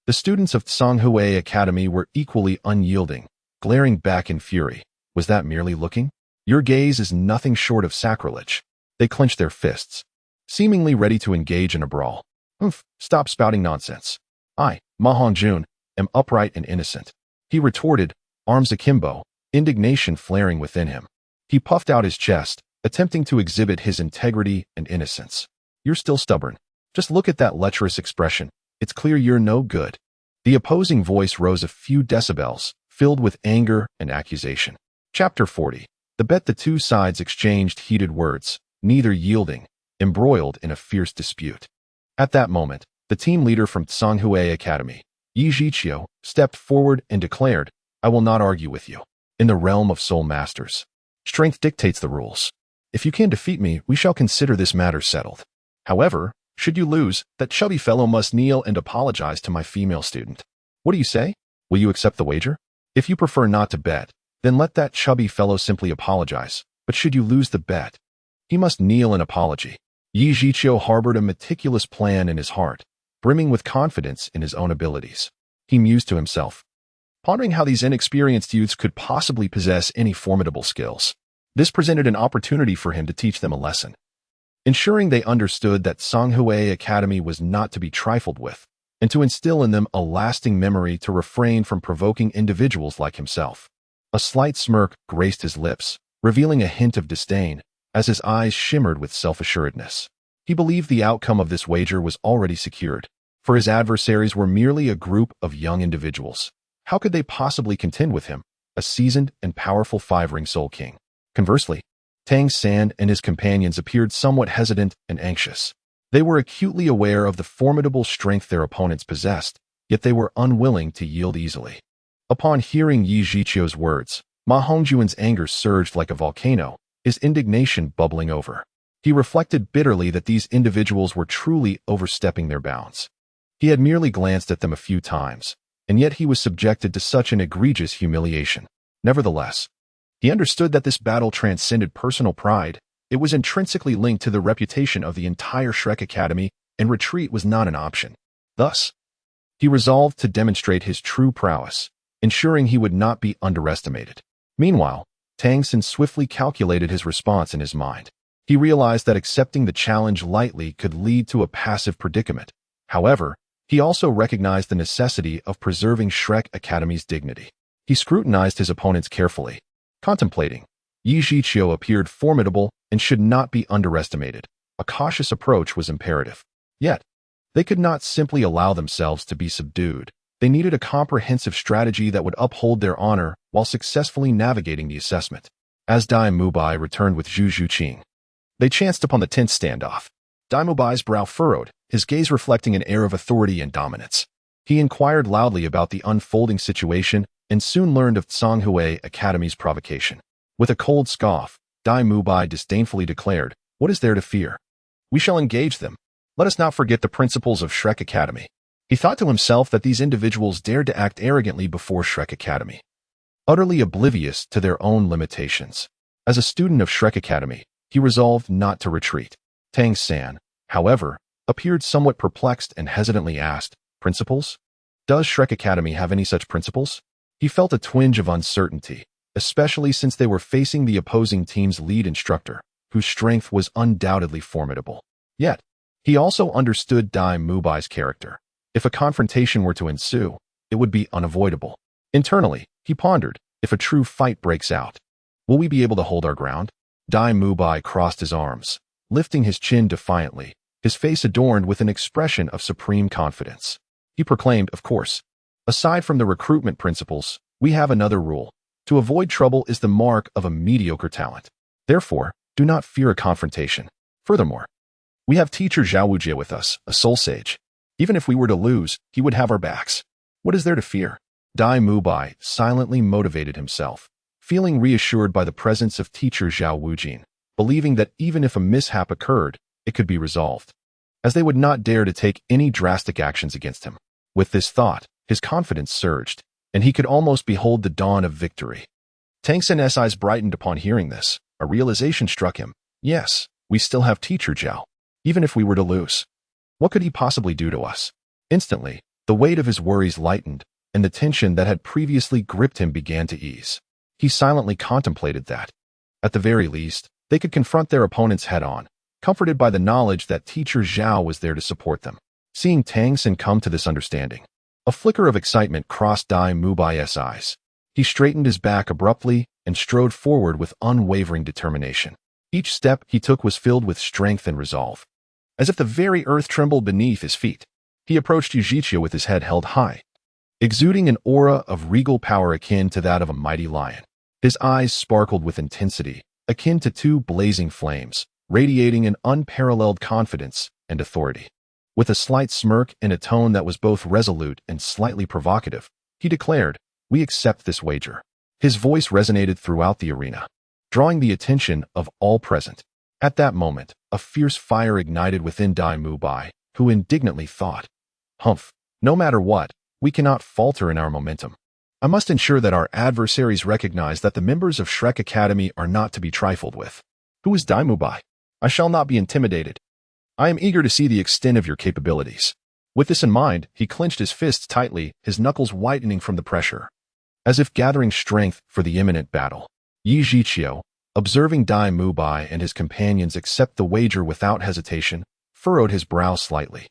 The students of Tsanghui Academy were equally unyielding, glaring back in fury. Was that merely looking? Your gaze is nothing short of sacrilege. They clenched their fists, seemingly ready to engage in a brawl. Stop spouting nonsense. I, Ma Hongjun, am upright and innocent. He retorted, arms akimbo, indignation flaring within him. He puffed out his chest, attempting to exhibit his integrity and innocence. You're still stubborn. Just look at that lecherous expression. It's clear you're no good. The opposing voice rose a few decibels, filled with anger and accusation. Chapter 40. The bet. The two sides exchanged heated words, neither yielding, embroiled in a fierce dispute. At that moment, the team leader from Tsanghui Academy, Yi Zhiqiu, stepped forward and declared, I will not argue with you. In the realm of soul masters, strength dictates the rules. If you can defeat me, we shall consider this matter settled. However, should you lose, that chubby fellow must kneel and apologize to my female student. What do you say? Will you accept the wager? If you prefer not to bet, then let that chubby fellow simply apologize. But should you lose the bet, he must kneel in apology. Yi Zhiqiu harbored a meticulous plan in his heart, brimming with confidence in his own abilities. He mused to himself, pondering how these inexperienced youths could possibly possess any formidable skills. This presented an opportunity for him to teach them a lesson, ensuring they understood that Tsanghui Academy was not to be trifled with, and to instill in them a lasting memory to refrain from provoking individuals like himself. A slight smirk graced his lips, revealing a hint of disdain, as his eyes shimmered with self-assuredness. He believed the outcome of this wager was already secured, for his adversaries were merely a group of young individuals. How could they possibly contend with him, a seasoned and powerful five-ring Soul King? Conversely, Tang San and his companions appeared somewhat hesitant and anxious. They were acutely aware of the formidable strength their opponents possessed, yet they were unwilling to yield easily. Upon hearing Yi Zhiqiu's words, Ma Hongjun's anger surged like a volcano, his indignation bubbling over. He reflected bitterly that these individuals were truly overstepping their bounds. He had merely glanced at them a few times, and yet he was subjected to such an egregious humiliation. Nevertheless, he understood that this battle transcended personal pride. It was intrinsically linked to the reputation of the entire Shrek Academy, and retreat was not an option. Thus, he resolved to demonstrate his true prowess, ensuring he would not be underestimated. Meanwhile, Tang San swiftly calculated his response in his mind. He realized that accepting the challenge lightly could lead to a passive predicament. However, he also recognized the necessity of preserving Shrek Academy's dignity. He scrutinized his opponents carefully, contemplating. Yi Zhiqiu appeared formidable and should not be underestimated. A cautious approach was imperative. Yet, they could not simply allow themselves to be subdued. They needed a comprehensive strategy that would uphold their honor while successfully navigating the assessment. As Dai Mubai returned with Zhu Zhuqing, they chanced upon the tense standoff. Dai Mubai's brow furrowed, his gaze reflecting an air of authority and dominance. He inquired loudly about the unfolding situation and soon learned of Tsanghui Academy's provocation. With a cold scoff, Dai Mubai disdainfully declared, "What is there to fear? We shall engage them." Let us not forget the principles of Shrek Academy. He thought to himself that these individuals dared to act arrogantly before Shrek Academy, utterly oblivious to their own limitations. As a student of Shrek Academy, he resolved not to retreat. Tang San, however, appeared somewhat perplexed and hesitantly asked, "Principles? Does Shrek Academy have any such principles?" He felt a twinge of uncertainty, especially since they were facing the opposing team's lead instructor, whose strength was undoubtedly formidable. Yet, he also understood Dai Mubai's character. If a confrontation were to ensue, it would be unavoidable. Internally, he pondered, if a true fight breaks out, will we be able to hold our ground? Dai Mubai crossed his arms, lifting his chin defiantly, his face adorned with an expression of supreme confidence. He proclaimed, "Of course, aside from the recruitment principles, we have another rule. To avoid trouble is the mark of a mediocre talent. Therefore, do not fear a confrontation. Furthermore, we have teacher Zhao Wujie with us, a soul sage. Even if we were to lose, he would have our backs. What is there to fear?" Dai Mubai silently motivated himself, feeling reassured by the presence of teacher Zhao Wujin, believing that even if a mishap occurred, it could be resolved, as they would not dare to take any drastic actions against him. With this thought, his confidence surged, and he could almost behold the dawn of victory. Tang San's eyes brightened upon hearing this. A realization struck him. Yes, we still have teacher Zhao. Even if we were to lose, what could he possibly do to us? Instantly, the weight of his worries lightened, and the tension that had previously gripped him began to ease. He silently contemplated that, at the very least, they could confront their opponents head-on, comforted by the knowledge that teacher Zhao was there to support them. Seeing Tang San come to this understanding, a flicker of excitement crossed Dai Mubai's eyes. He straightened his back abruptly and strode forward with unwavering determination. Each step he took was filled with strength and resolve. As if the very earth trembled beneath his feet, he approached Yujichio with his head held high, exuding an aura of regal power akin to that of a mighty lion. His eyes sparkled with intensity, akin to two blazing flames, radiating an unparalleled confidence and authority. With a slight smirk and a tone that was both resolute and slightly provocative, he declared, "We accept this wager." His voice resonated throughout the arena, drawing the attention of all present. At that moment, a fierce fire ignited within Dai Mubai, who indignantly thought, "Humph, no matter what, we cannot falter in our momentum. I must ensure that our adversaries recognize that the members of Shrek Academy are not to be trifled with. Who is Dai Mubai? I shall not be intimidated. I am eager to see the extent of your capabilities." With this in mind, he clenched his fists tightly, his knuckles whitening from the pressure, as if gathering strength for the imminent battle. Yi Zhiqiu, observing Dai Mubai and his companions accept the wager without hesitation, furrowed his brow slightly,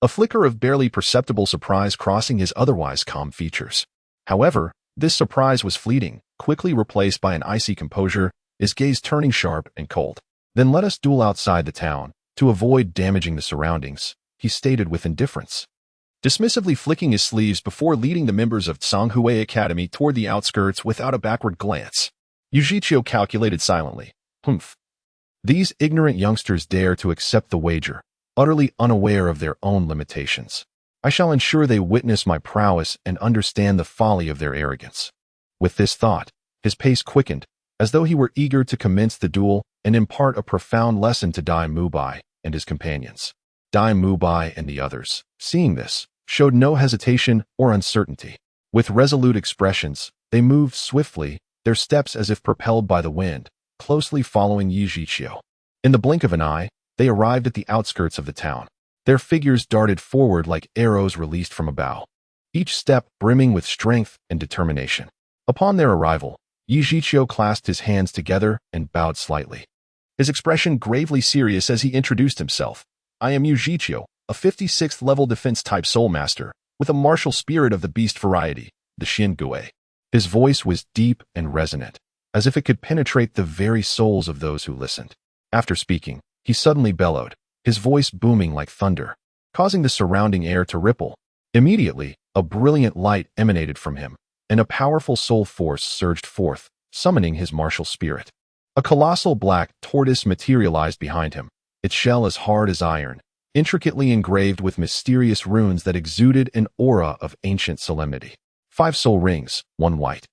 a flicker of barely perceptible surprise crossing his otherwise calm features. However, this surprise was fleeting, quickly replaced by an icy composure, his gaze turning sharp and cold. "Then let us duel outside the town, to avoid damaging the surroundings," he stated with indifference, dismissively flicking his sleeves before leading the members of Tsanghui Academy toward the outskirts without a backward glance. Yujichio calculated silently. Humph. These ignorant youngsters dare to accept the wager, utterly unaware of their own limitations. I shall ensure they witness my prowess and understand the folly of their arrogance. With this thought, his pace quickened, as though he were eager to commence the duel and impart a profound lesson to Dai Mubai and his companions. Dai Mubai and the others, seeing this, showed no hesitation or uncertainty. With resolute expressions, they moved swiftly, their steps as if propelled by the wind, closely following Yi Zhiqiu. In the blink of an eye, they arrived at the outskirts of the town. Their figures darted forward like arrows released from a bow, each step brimming with strength and determination. Upon their arrival, Yi Zhiqiu clasped his hands together and bowed slightly, his expression gravely serious as he introduced himself. "I am Yu Zhiqiu, a 56th level defense-type soul master, with a martial spirit of the beast variety, the Xin Gui." His voice was deep and resonant, as if it could penetrate the very souls of those who listened. After speaking, he suddenly bellowed, his voice booming like thunder, causing the surrounding air to ripple. Immediately, a brilliant light emanated from him, and a powerful soul force surged forth, summoning his martial spirit. A colossal black tortoise materialized behind him, its shell as hard as iron, intricately engraved with mysterious runes that exuded an aura of ancient solemnity. 5 soul rings, 1 white,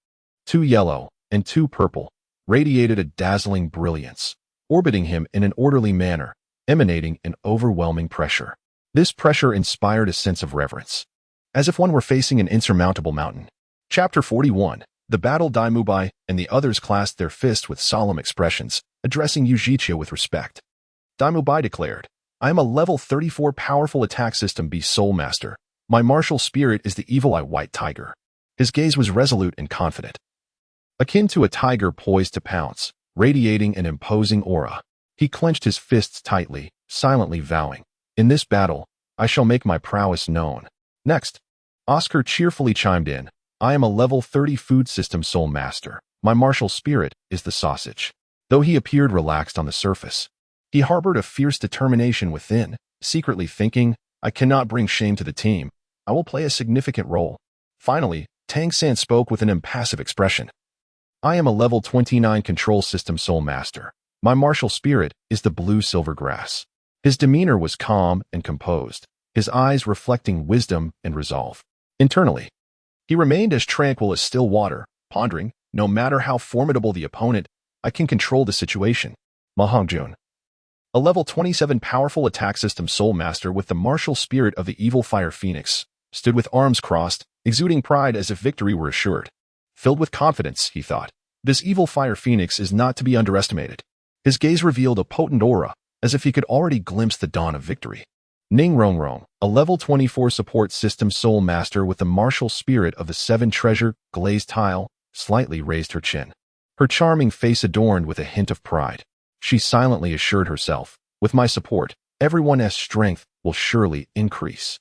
2 yellow, and 2 purple, radiated a dazzling brilliance, orbiting him in an orderly manner, emanating an overwhelming pressure. This pressure inspired a sense of reverence, as if one were facing an insurmountable mountain. Chapter 41. The battle. Dai Mubai and the others clasped their fists with solemn expressions, addressing Yujichio with respect. Dai Mubai declared, "I am a level 34 powerful attack system B Soul Master. My martial spirit is the evil eye white tiger." His gaze was resolute and confident, akin to a tiger poised to pounce, radiating an imposing aura. He clenched his fists tightly, silently vowing, "In this battle, I shall make my prowess known." Next, Oscar cheerfully chimed in, "I am a level 30 food system soul master. My martial spirit is the sausage." Though he appeared relaxed on the surface, he harbored a fierce determination within, secretly thinking, "I cannot bring shame to the team. I will play a significant role." Finally, Tang San spoke with an impassive expression. "I am a level 29 control system soul master. My martial spirit is the blue silver grass." His demeanor was calm and composed, his eyes reflecting wisdom and resolve. Internally, he remained as tranquil as still water, pondering, "No matter how formidable the opponent, I can control the situation." Ma Hongjun, a level 27 powerful attack system soul master with the martial spirit of the evil fire phoenix, stood with arms crossed, exuding pride as if victory were assured. Filled with confidence, he thought, "This evil fire phoenix is not to be underestimated." His gaze revealed a potent aura, as if he could already glimpse the dawn of victory. Ning Rongrong, a level 24 support system soul master with the martial spirit of the seven treasure glazed tile, slightly raised her chin, her charming face adorned with a hint of pride. She silently assured herself, "With my support, everyone's strength will surely increase."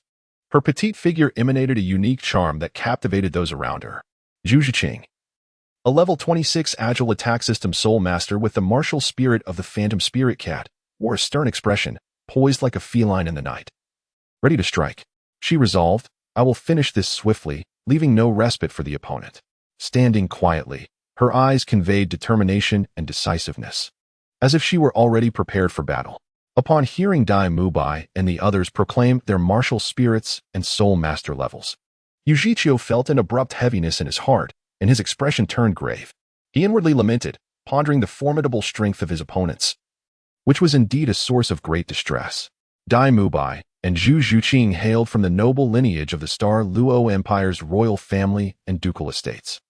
Her petite figure emanated a unique charm that captivated those around her. Zhu Ziqing, a level 26 agile attack system soul master with the martial spirit of the phantom spirit cat, wore a stern expression, poised like a feline in the night. Ready to strike, she resolved, "I will finish this swiftly, leaving no respite for the opponent." Standing quietly, her eyes conveyed determination and decisiveness, as if she were already prepared for battle. Upon hearing Dai Mubai and the others proclaim their martial spirits and soul master levels, Yujichio felt an abrupt heaviness in his heart, and his expression turned grave. He inwardly lamented, pondering the formidable strength of his opponents, which was indeed a source of great distress. Dai Mubai and Zhu Ziqing hailed from the noble lineage of the Star Luo Empire's royal family and ducal estates,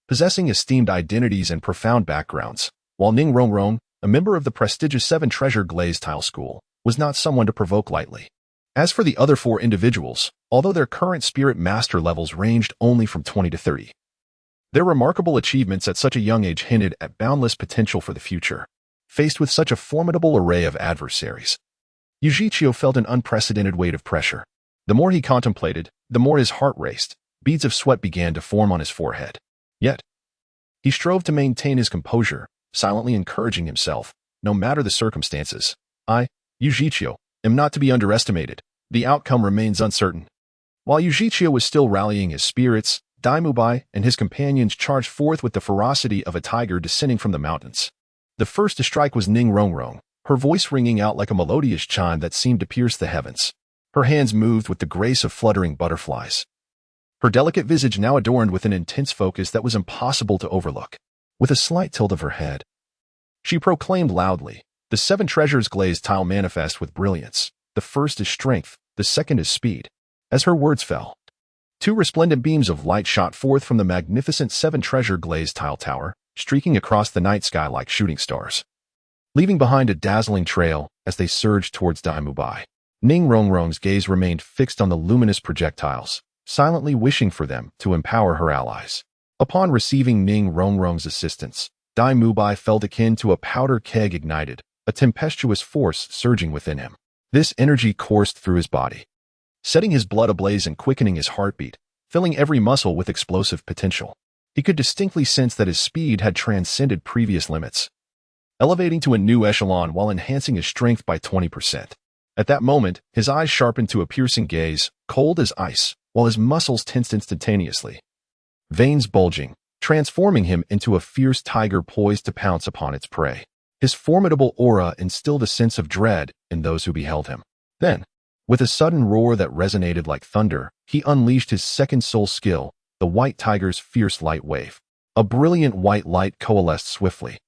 possessing esteemed identities and profound backgrounds, while Ning Rongrong, a member of the prestigious Seven Treasure Glazed Tile School, was not someone to provoke lightly. As for the other four individuals, although their current spirit master levels ranged only from 20 to 30, their remarkable achievements at such a young age hinted at boundless potential for the future. Faced with such a formidable array of adversaries, Yujichio felt an unprecedented weight of pressure. The more he contemplated, the more his heart raced. Beads of sweat began to form on his forehead. Yet, he strove to maintain his composure, silently encouraging himself, "No matter the circumstances, I, Yujichio, am not to be underestimated. The outcome remains uncertain." While Yujichio was still rallying his spirits, Dai Mubai and his companions charged forth with the ferocity of a tiger descending from the mountains. The first to strike was Ning Rongrong, her voice ringing out like a melodious chime that seemed to pierce the heavens. Her hands moved with the grace of fluttering butterflies, her delicate visage now adorned with an intense focus that was impossible to overlook. With a slight tilt of her head, she proclaimed loudly, "The seven treasures glazed tile manifest with brilliance. The first is strength, the second is speed." As her words fell, two resplendent beams of light shot forth from the magnificent seven treasure glazed tile tower, streaking across the night sky like shooting stars, leaving behind a dazzling trail as they surged towards Dai Mubai. Ning Rongrong's gaze remained fixed on the luminous projectiles, silently wishing for them to empower her allies. Upon receiving Ning Rongrong's assistance, Dai Mubai felt akin to a powder keg ignited, a tempestuous force surging within him. This energy coursed through his body, setting his blood ablaze and quickening his heartbeat, filling every muscle with explosive potential. He could distinctly sense that his speed had transcended previous limits, elevating to a new echelon while enhancing his strength by 20%. At that moment, his eyes sharpened to a piercing gaze, cold as ice, while his muscles tensed instantaneously, veins bulging, transforming him into a fierce tiger poised to pounce upon its prey. His formidable aura instilled a sense of dread in those who beheld him. Then, with a sudden roar that resonated like thunder, he unleashed his second soul skill, the white tiger's fierce light wave. A brilliant white light coalesced swiftly,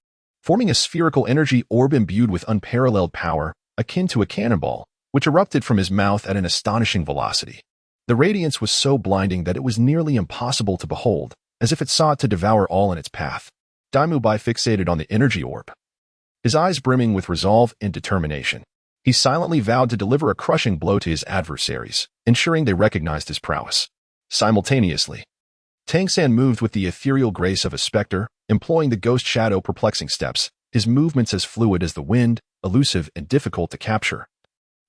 forming a spherical energy orb imbued with unparalleled power, akin to a cannonball, which erupted from his mouth at an astonishing velocity. The radiance was so blinding that it was nearly impossible to behold, as if it sought to devour all in its path. Daimubai fixated on the energy orb, his eyes brimming with resolve and determination. He silently vowed to deliver a crushing blow to his adversaries, ensuring they recognized his prowess. Simultaneously, Tang San moved with the ethereal grace of a specter, employing the ghost shadow perplexing steps, his movements as fluid as the wind, elusive and difficult to capture.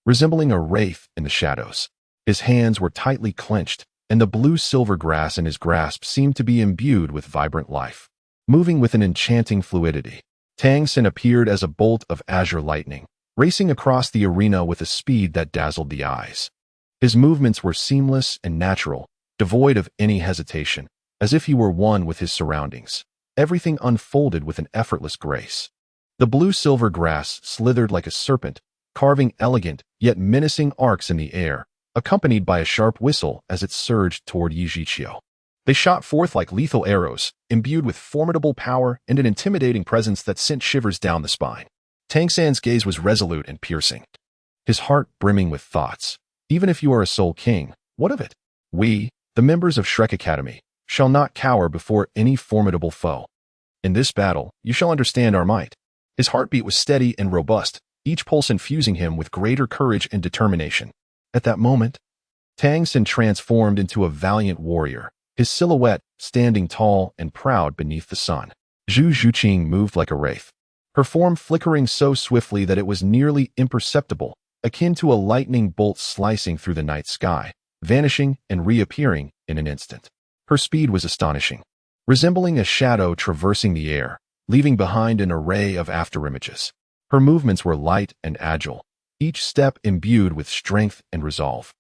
Resembling a wraith in the shadows, his hands were tightly clenched, and the blue-silver grass in his grasp seemed to be imbued with vibrant life. Moving with an enchanting fluidity, Tang San appeared as a bolt of azure lightning, racing across the arena with a speed that dazzled the eyes. His movements were seamless and natural, devoid of any hesitation, as if he were one with his surroundings. Everything unfolded with an effortless grace. The blue-silver grass slithered like a serpent, carving elegant yet menacing arcs in the air, accompanied by a sharp whistle as it surged toward Yi Zhiqiu. They shot forth like lethal arrows, imbued with formidable power and an intimidating presence that sent shivers down the spine. Tang San's gaze was resolute and piercing, his heart brimming with thoughts. Even if you are a Soul King, what of it? We, the members of Shrek Academy, shall not cower before any formidable foe. In this battle, you shall understand our might. His heartbeat was steady and robust, each pulse infusing him with greater courage and determination. At that moment, Tang San transformed into a valiant warrior, his silhouette standing tall and proud beneath the sun. Zhu Zhuqing moved like a wraith, her form flickering so swiftly that it was nearly imperceptible, akin to a lightning bolt slicing through the night sky, vanishing and reappearing in an instant. Her speed was astonishing, resembling a shadow traversing the air, leaving behind an array of afterimages. Her movements were light and agile, each step imbued with strength and resolve.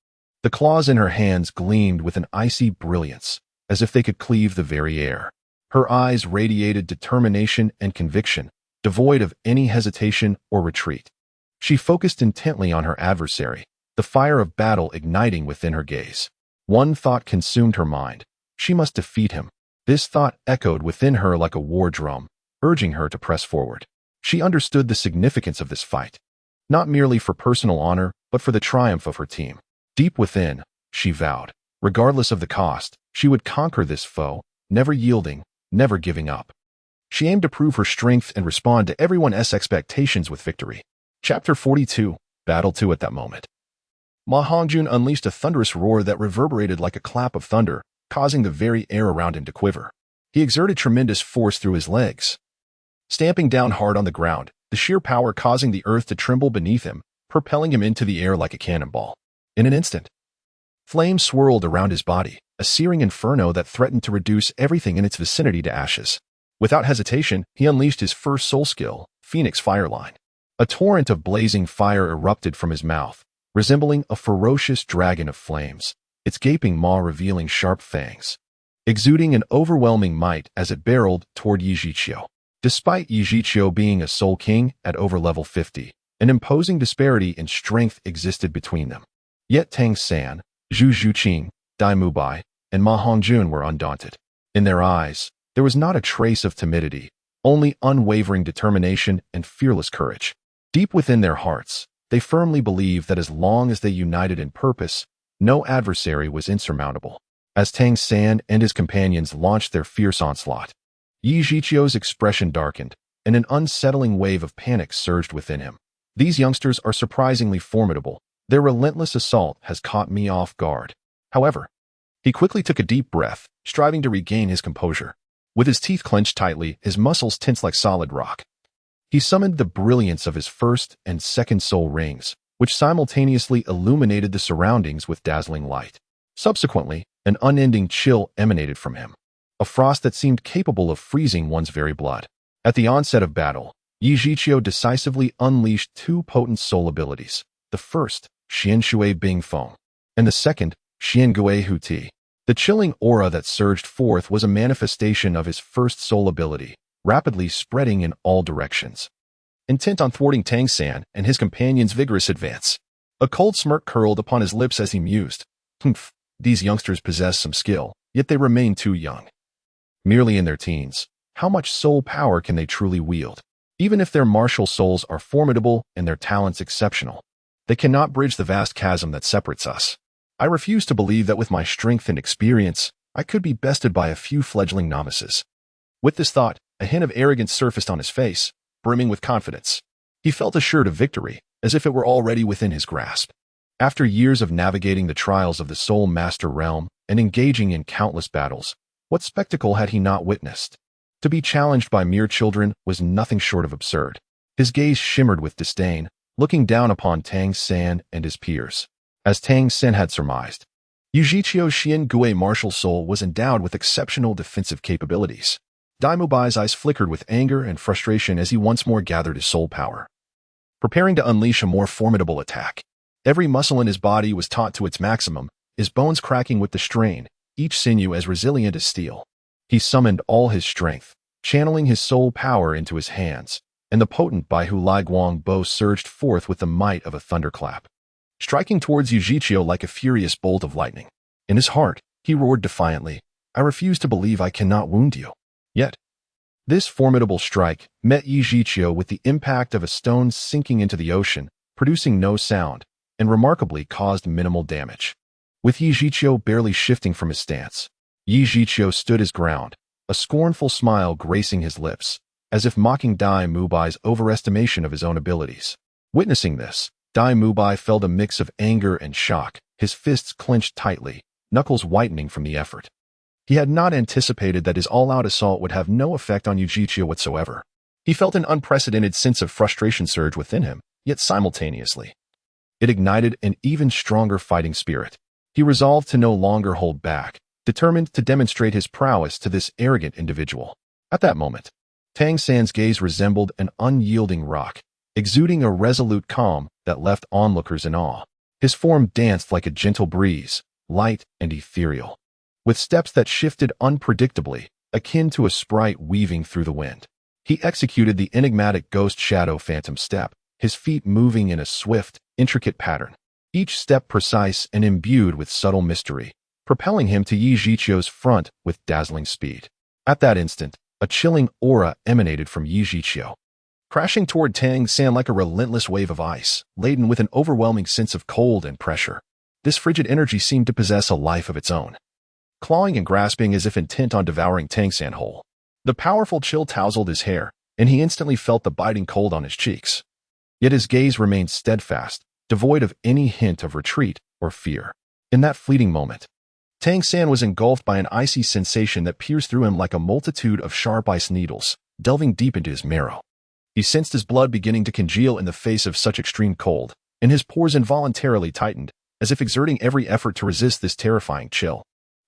The claws in her hands gleamed with an icy brilliance, as if they could cleave the very air. Her eyes radiated determination and conviction, devoid of any hesitation or retreat. She focused intently on her adversary, the fire of battle igniting within her gaze. One thought consumed her mind. She must defeat him. This thought echoed within her like a war drum, urging her to press forward. She understood the significance of this fight, not merely for personal honor, but for the triumph of her team. Deep within, she vowed, regardless of the cost, she would conquer this foe, never yielding, never giving up. She aimed to prove her strength and respond to everyone's expectations with victory. Chapter 42, Battle 2. At that moment, Ma Hongjun unleashed a thunderous roar that reverberated like a clap of thunder, causing the very air around him to quiver. He exerted tremendous force through his legs, stamping down hard on the ground, the sheer power causing the earth to tremble beneath him, propelling him into the air like a cannonball. In an instant, flames swirled around his body, a searing inferno that threatened to reduce everything in its vicinity to ashes. Without hesitation, he unleashed his first soul skill, Phoenix Fireline. A torrent of blazing fire erupted from his mouth, resembling a ferocious dragon of flames, its gaping maw revealing sharp fangs, exuding an overwhelming might as it barreled toward Yi Zhiqiu. Despite Yi Zhiqiu being a Soul King at over level 50, an imposing disparity in strength existed between them. Yet Tang San, Zhu Zhuqing, Daimubai, and Ma Hongjun were undaunted. In their eyes, there was not a trace of timidity, only unwavering determination and fearless courage. Deep within their hearts, they firmly believed that as long as they united in purpose, no adversary was insurmountable. As Tang San and his companions launched their fierce onslaught, Yi Zhiqiu's expression darkened, and an unsettling wave of panic surged within him. These youngsters are surprisingly formidable. Their relentless assault has caught me off guard. However, he quickly took a deep breath, striving to regain his composure. With his teeth clenched tightly, his muscles tense like solid rock, he summoned the brilliance of his first and second soul rings, which simultaneously illuminated the surroundings with dazzling light. Subsequently, an unending chill emanated from him, a frost that seemed capable of freezing one's very blood. At the onset of battle, Yi Zhiqiu decisively unleashed two potent soul abilities. The first, Xianshui Bing Feng, and the second, Xiangui Hu Ti. The chilling aura that surged forth was a manifestation of his first soul ability, rapidly spreading in all directions. Intent on thwarting Tang San and his companion's vigorous advance, a cold smirk curled upon his lips as he mused. Humph, these youngsters possess some skill, yet they remain too young. Merely in their teens, how much soul power can they truly wield? Even if their martial souls are formidable and their talents exceptional, they cannot bridge the vast chasm that separates us. I refuse to believe that with my strength and experience, I could be bested by a few fledgling novices. With this thought, a hint of arrogance surfaced on his face, brimming with confidence. He felt assured of victory, as if it were already within his grasp. After years of navigating the trials of the Soul Master realm and engaging in countless battles, what spectacle had he not witnessed? To be challenged by mere children was nothing short of absurd. His gaze shimmered with disdain, looking down upon Tang San and his peers. As Tang Sen had surmised, Yujiqiu Xian Gui martial soul was endowed with exceptional defensive capabilities. Dai Mubai's eyes flickered with anger and frustration as he once more gathered his soul power, preparing to unleash a more formidable attack. Every muscle in his body was taut to its maximum, his bones cracking with the strain, each sinew as resilient as steel. He summoned all his strength, channeling his soul power into his hands, and the potent Baihu Guang bow surged forth with the might of a thunderclap, striking towards Yujiqiu like a furious bolt of lightning. In his heart, he roared defiantly, "I refuse to believe I cannot wound you." Yet, this formidable strike met Yujiqiu with the impact of a stone sinking into the ocean, producing no sound, and remarkably caused minimal damage. With Yujiqiu barely shifting from his stance, Yujiqiu stood his ground, a scornful smile gracing his lips, as if mocking Dai Mubai's overestimation of his own abilities. Witnessing this, Dai Mubai felt a mix of anger and shock, his fists clenched tightly, knuckles whitening from the effort. He had not anticipated that his all-out assault would have no effect on Yujiqiu whatsoever. He felt an unprecedented sense of frustration surge within him, yet simultaneously, it ignited an even stronger fighting spirit. He resolved to no longer hold back, determined to demonstrate his prowess to this arrogant individual. At that moment, Tang San's gaze resembled an unyielding rock, exuding a resolute calm that left onlookers in awe. His form danced like a gentle breeze, light and ethereal, with steps that shifted unpredictably, akin to a sprite weaving through the wind. He executed the enigmatic ghost shadow phantom step, his feet moving in a swift, intricate pattern, each step precise and imbued with subtle mystery, propelling him to Yujiqiu's front with dazzling speed. At that instant, a chilling aura emanated from Yujiqiu, crashing toward Tang San like a relentless wave of ice, laden with an overwhelming sense of cold and pressure. This frigid energy seemed to possess a life of its own, clawing and grasping as if intent on devouring Tang San whole. The powerful chill tousled his hair, and he instantly felt the biting cold on his cheeks. Yet his gaze remained steadfast, devoid of any hint of retreat or fear. In that fleeting moment, Tang San was engulfed by an icy sensation that pierced through him like a multitude of sharp ice needles, delving deep into his marrow. He sensed his blood beginning to congeal in the face of such extreme cold, and his pores involuntarily tightened, as if exerting every effort to resist this terrifying chill.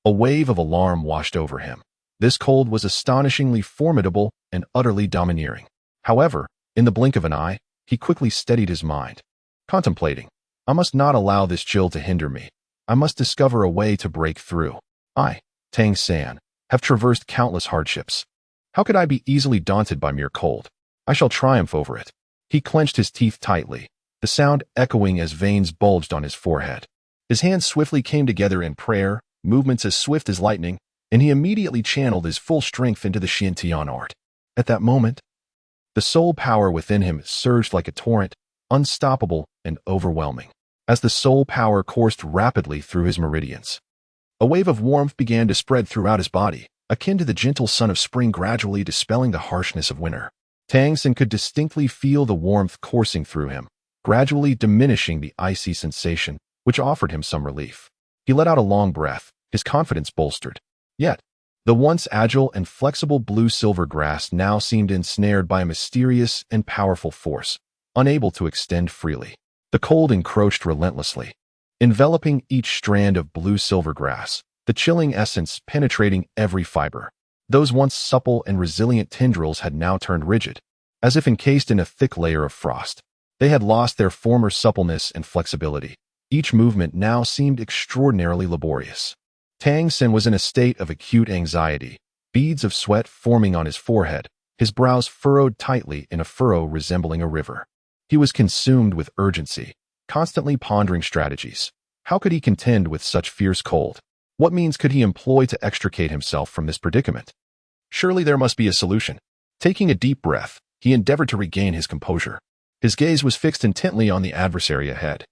A wave of alarm washed over him. This cold was astonishingly formidable and utterly domineering. However, in the blink of an eye, he quickly steadied his mind, contemplating, "I must not allow this chill to hinder me. I must discover a way to break through. I, Tang San, have traversed countless hardships. How could I be easily daunted by mere cold? I shall triumph over it." He clenched his teeth tightly, the sound echoing as veins bulged on his forehead. His hands swiftly came together in prayer, movements as swift as lightning, and he immediately channeled his full strength into the Xiantian art. At that moment, the soul power within him surged like a torrent, unstoppable and overwhelming. As the soul power coursed rapidly through his meridians, a wave of warmth began to spread throughout his body, akin to the gentle sun of spring gradually dispelling the harshness of winter. Tang San could distinctly feel the warmth coursing through him, gradually diminishing the icy sensation, which offered him some relief. He let out a long breath, his confidence bolstered. Yet, the once agile and flexible blue-silver grass now seemed ensnared by a mysterious and powerful force, unable to extend freely. The cold encroached relentlessly, enveloping each strand of blue-silver grass, the chilling essence penetrating every fiber. Those once supple and resilient tendrils had now turned rigid, as if encased in a thick layer of frost. They had lost their former suppleness and flexibility. Each movement now seemed extraordinarily laborious. Tang San was in a state of acute anxiety, beads of sweat forming on his forehead, his brows furrowed tightly in a furrow resembling a river. He was consumed with urgency, constantly pondering strategies. How could he contend with such fierce cold? What means could he employ to extricate himself from this predicament? Surely there must be a solution. Taking a deep breath, he endeavored to regain his composure. His gaze was fixed intently on the adversary ahead.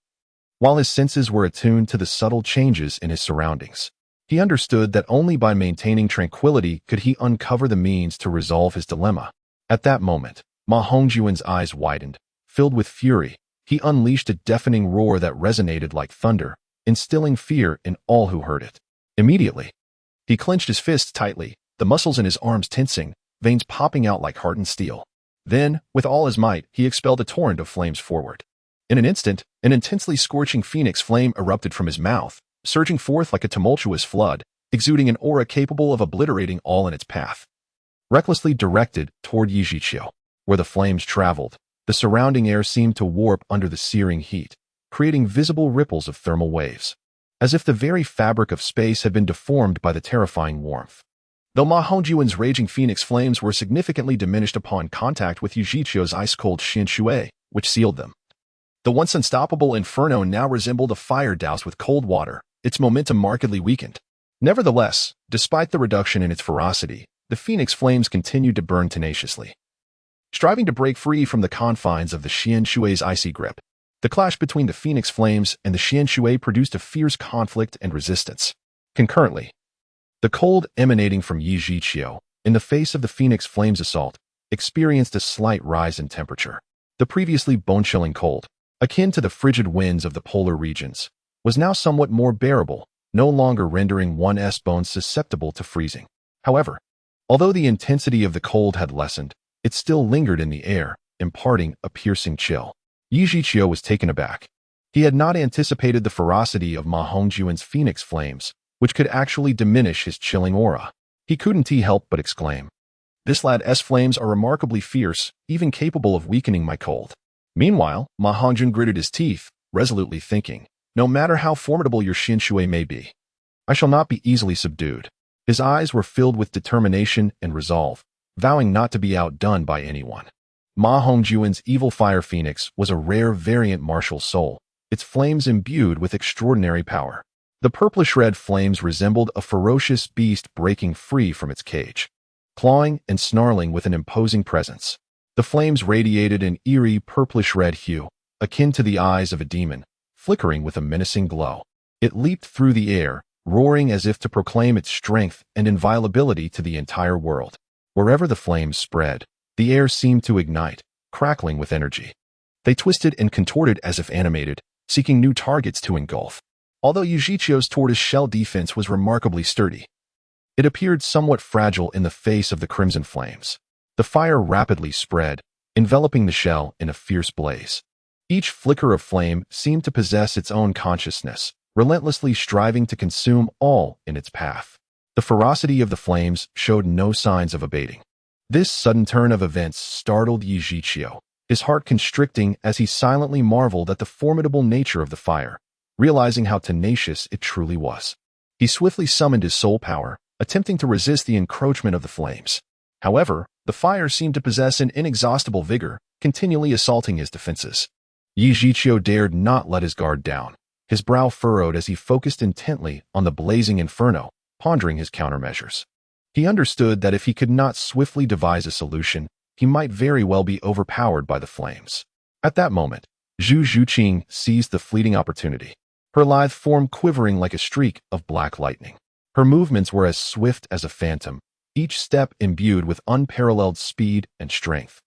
While his senses were attuned to the subtle changes in his surroundings, he understood that only by maintaining tranquility could he uncover the means to resolve his dilemma. At that moment, Ma Hongjuan's eyes widened. Filled with fury, he unleashed a deafening roar that resonated like thunder, instilling fear in all who heard it. Immediately, he clenched his fists tightly, the muscles in his arms tensing, veins popping out like hardened steel. Then, with all his might, he expelled a torrent of flames forward. In an instant, an intensely scorching phoenix flame erupted from his mouth, surging forth like a tumultuous flood, exuding an aura capable of obliterating all in its path. Recklessly directed toward Yi Zhiqiu, where the flames traveled, the surrounding air seemed to warp under the searing heat, creating visible ripples of thermal waves, as if the very fabric of space had been deformed by the terrifying warmth. Though Ma Hongjuan's raging phoenix flames were significantly diminished upon contact with Yi Zhiqiu's ice-cold Xian Shui, which sealed them, the once unstoppable inferno now resembled a fire doused with cold water, its momentum markedly weakened. Nevertheless, despite the reduction in its ferocity, the phoenix flames continued to burn tenaciously. Striving to break free from the confines of the Xian Shui's icy grip, the clash between the phoenix flames and the Xian Shui produced a fierce conflict and resistance. Concurrently, the cold emanating from Yi Zhiqiu, in the face of the phoenix flames' assault, experienced a slight rise in temperature. The previously bone-chilling cold, akin to the frigid winds of the polar regions, was now somewhat more bearable, no longer rendering one's bones susceptible to freezing. However, although the intensity of the cold had lessened, it still lingered in the air, imparting a piercing chill. Yi Zhiqiu was taken aback. He had not anticipated the ferocity of Ma Hongjuan's phoenix flames, which could actually diminish his chilling aura. He couldn't help but exclaim, "This lad's flames are remarkably fierce, even capable of weakening my cold." Meanwhile, Ma Hongjuan gritted his teeth, resolutely thinking, "No matter how formidable your Xian Shui may be, I shall not be easily subdued." His eyes were filled with determination and resolve, vowing not to be outdone by anyone. Ma Hongjuan's evil fire phoenix was a rare variant martial soul, its flames imbued with extraordinary power. The purplish-red flames resembled a ferocious beast breaking free from its cage, clawing and snarling with an imposing presence. The flames radiated an eerie purplish-red hue, akin to the eyes of a demon, flickering with a menacing glow. It leaped through the air, roaring as if to proclaim its strength and inviolability to the entire world. Wherever the flames spread, the air seemed to ignite, crackling with energy. They twisted and contorted as if animated, seeking new targets to engulf. Although Yi Zhiqiu's tortoise-shell defense was remarkably sturdy, it appeared somewhat fragile in the face of the crimson flames. The fire rapidly spread, enveloping the shell in a fierce blaze. Each flicker of flame seemed to possess its own consciousness, relentlessly striving to consume all in its path. The ferocity of the flames showed no signs of abating. This sudden turn of events startled Yi Zhiqiu, his heart constricting as he silently marveled at the formidable nature of the fire, realizing how tenacious it truly was. He swiftly summoned his soul power, attempting to resist the encroachment of the flames. However, the fire seemed to possess an inexhaustible vigor, continually assaulting his defenses. Yi Zhiqiu dared not let his guard down. His brow furrowed as he focused intently on the blazing inferno, pondering his countermeasures. He understood that if he could not swiftly devise a solution, he might very well be overpowered by the flames. At that moment, Zhu Zhuqing seized the fleeting opportunity, her lithe form quivering like a streak of black lightning. Her movements were as swift as a phantom, each step imbued with unparalleled speed and strength,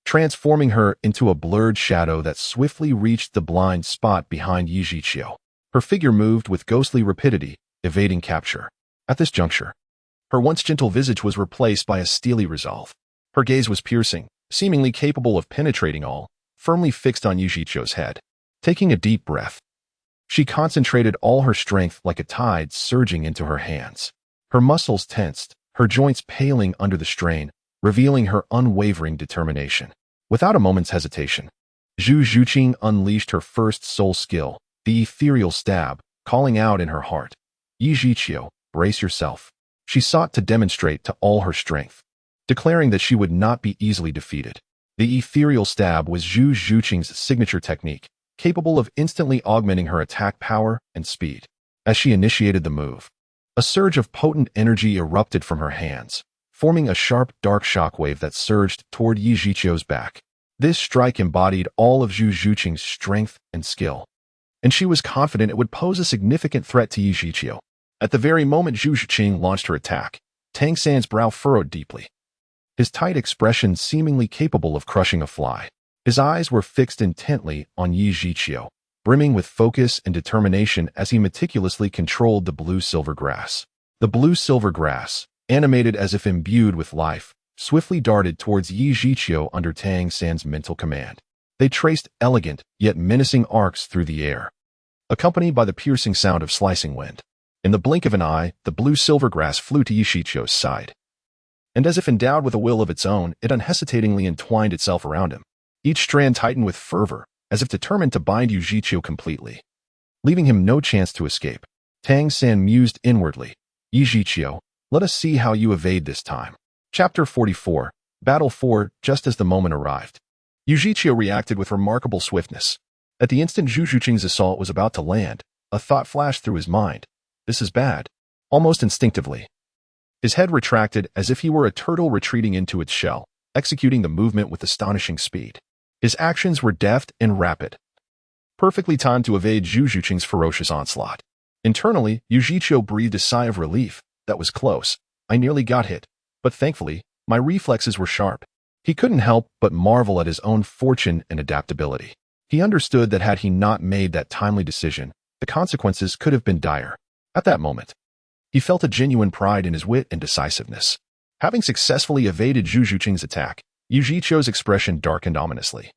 transforming her into a blurred shadow that swiftly reached the blind spot behind Yi Zhiqiu. Her figure moved with ghostly rapidity, evading capture. At this juncture, her once gentle visage was replaced by a steely resolve. Her gaze was piercing, seemingly capable of penetrating all, firmly fixed on Yi Zhiqiu's head. Taking a deep breath, she concentrated all her strength like a tide surging into her hands. Her muscles tensed, her joints paling under the strain, revealing her unwavering determination. Without a moment's hesitation, Zhu Zhuqing unleashed her first soul skill, the ethereal stab, calling out in her heart, "Yi Zhiqiu, brace yourself." She sought to demonstrate to all her strength, declaring that she would not be easily defeated. The ethereal stab was Zhu Zhuqing's signature technique, capable of instantly augmenting her attack power and speed. As she initiated the move, a surge of potent energy erupted from her hands, forming a sharp, dark shockwave that surged toward Yi Zhiqiu's back. This strike embodied all of Zhu Zhuqing's strength and skill, and she was confident it would pose a significant threat to Yi Zhiqiu. At the very moment Zhu Zhuqing launched her attack, Tang San's brow furrowed deeply, his tight expression seemingly capable of crushing a fly. His eyes were fixed intently on Yi Zhiqiu, brimming with focus and determination as he meticulously controlled the blue-silver grass. The blue-silver grass, animated as if imbued with life, swiftly darted towards Yi Zhiqiu under Tang San's mental command. They traced elegant, yet menacing arcs through the air, accompanied by the piercing sound of slicing wind. In the blink of an eye, the blue-silver grass flew to Yi Zhiqiu's side, and as if endowed with a will of its own, it unhesitatingly entwined itself around him. Each strand tightened with fervor, as if determined to bind Yi Zhiqiu completely, leaving him no chance to escape. Tang San mused inwardly. Yi Zhiqiu, let us see how you evade this time. Chapter 44, Battle 4. Just as the moment arrived, Yi Zhiqiu reacted with remarkable swiftness. At the instant Zhu Zhuqing's assault was about to land, a thought flashed through his mind. This is bad. Almost instinctively, his head retracted as if he were a turtle retreating into its shell, executing the movement with astonishing speed. His actions were deft and rapid, perfectly timed to evade Zhu Zhuqing's ferocious onslaught. Internally, Yi Zhiqiu breathed a sigh of relief. That was close. I nearly got hit, but thankfully, my reflexes were sharp. He couldn't help but marvel at his own fortune and adaptability. He understood that had he not made that timely decision, the consequences could have been dire. At that moment, he felt a genuine pride in his wit and decisiveness. Having successfully evaded Zhu Zhuqing's attack, Yi Zhiqiu's expression darkened ominously,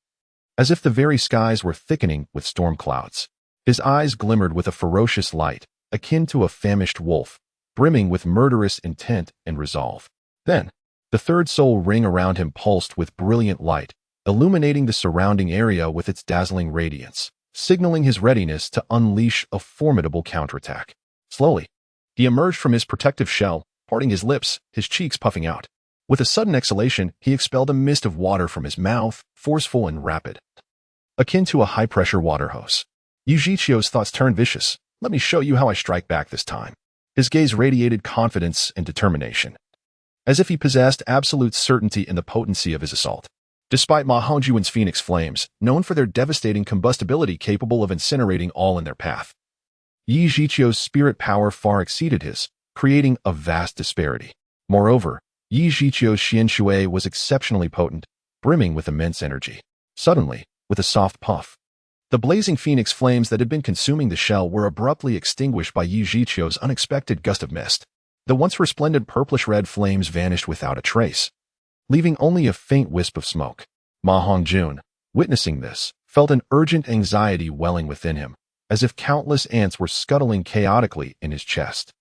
as if the very skies were thickening with storm clouds. His eyes glimmered with a ferocious light, akin to a famished wolf, brimming with murderous intent and resolve. Then, the third soul ring around him pulsed with brilliant light, illuminating the surrounding area with its dazzling radiance, signaling his readiness to unleash a formidable counterattack. Slowly, he emerged from his protective shell, parting his lips, his cheeks puffing out. With a sudden exhalation, he expelled a mist of water from his mouth, forceful and rapid, akin to a high-pressure water hose. Yi Zhiqiu's thoughts turned vicious. Let me show you how I strike back this time. His gaze radiated confidence and determination, as if he possessed absolute certainty in the potency of his assault. Despite Ma Hongjuan's phoenix flames, known for their devastating combustibility capable of incinerating all in their path, Yi Zhiqiu's spirit power far exceeded his, creating a vast disparity. Moreover, Yi Zhiqiu's Xian Shui was exceptionally potent, brimming with immense energy. Suddenly, with a soft puff, the blazing phoenix flames that had been consuming the shell were abruptly extinguished by Yi Zhiqiu's unexpected gust of mist. The once resplendent purplish-red flames vanished without a trace, leaving only a faint wisp of smoke. Ma Hongjun, witnessing this, felt an urgent anxiety welling within him, as if countless ants were scuttling chaotically in his chest.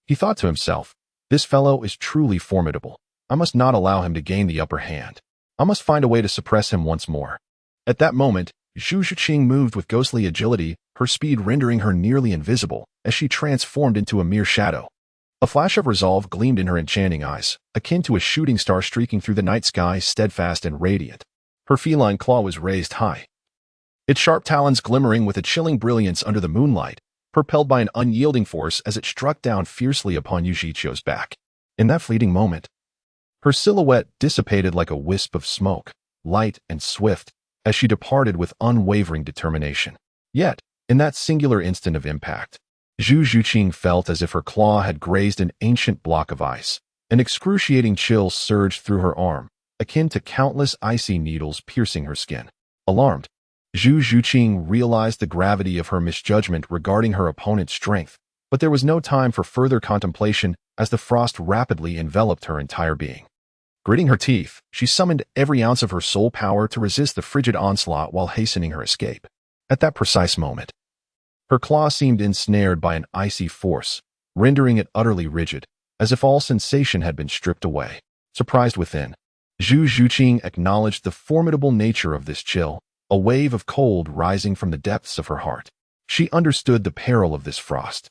He thought to himself, this fellow is truly formidable. I must not allow him to gain the upper hand. I must find a way to suppress him once more. At that moment, Zhu Zhuqing moved with ghostly agility, her speed rendering her nearly invisible, as she transformed into a mere shadow. A flash of resolve gleamed in her enchanting eyes, akin to a shooting star streaking through the night sky, steadfast and radiant. Her feline claw was raised high, its sharp talons glimmering with a chilling brilliance under the moonlight, propelled by an unyielding force as it struck down fiercely upon Yi Zhiqiu's back. In that fleeting moment, her silhouette dissipated like a wisp of smoke, light and swift, as she departed with unwavering determination. Yet, in that singular instant of impact, Zhu Zhuqing felt as if her claw had grazed an ancient block of ice. An excruciating chill surged through her arm, akin to countless icy needles piercing her skin. Alarmed, Zhu Zhuqing realized the gravity of her misjudgment regarding her opponent's strength, but there was no time for further contemplation as the frost rapidly enveloped her entire being. Gritting her teeth, she summoned every ounce of her soul power to resist the frigid onslaught while hastening her escape. At that precise moment, her claw seemed ensnared by an icy force, rendering it utterly rigid, as if all sensation had been stripped away. Surprised within, Zhu Zhuqing acknowledged the formidable nature of this chill, a wave of cold rising from the depths of her heart. She understood the peril of this frost.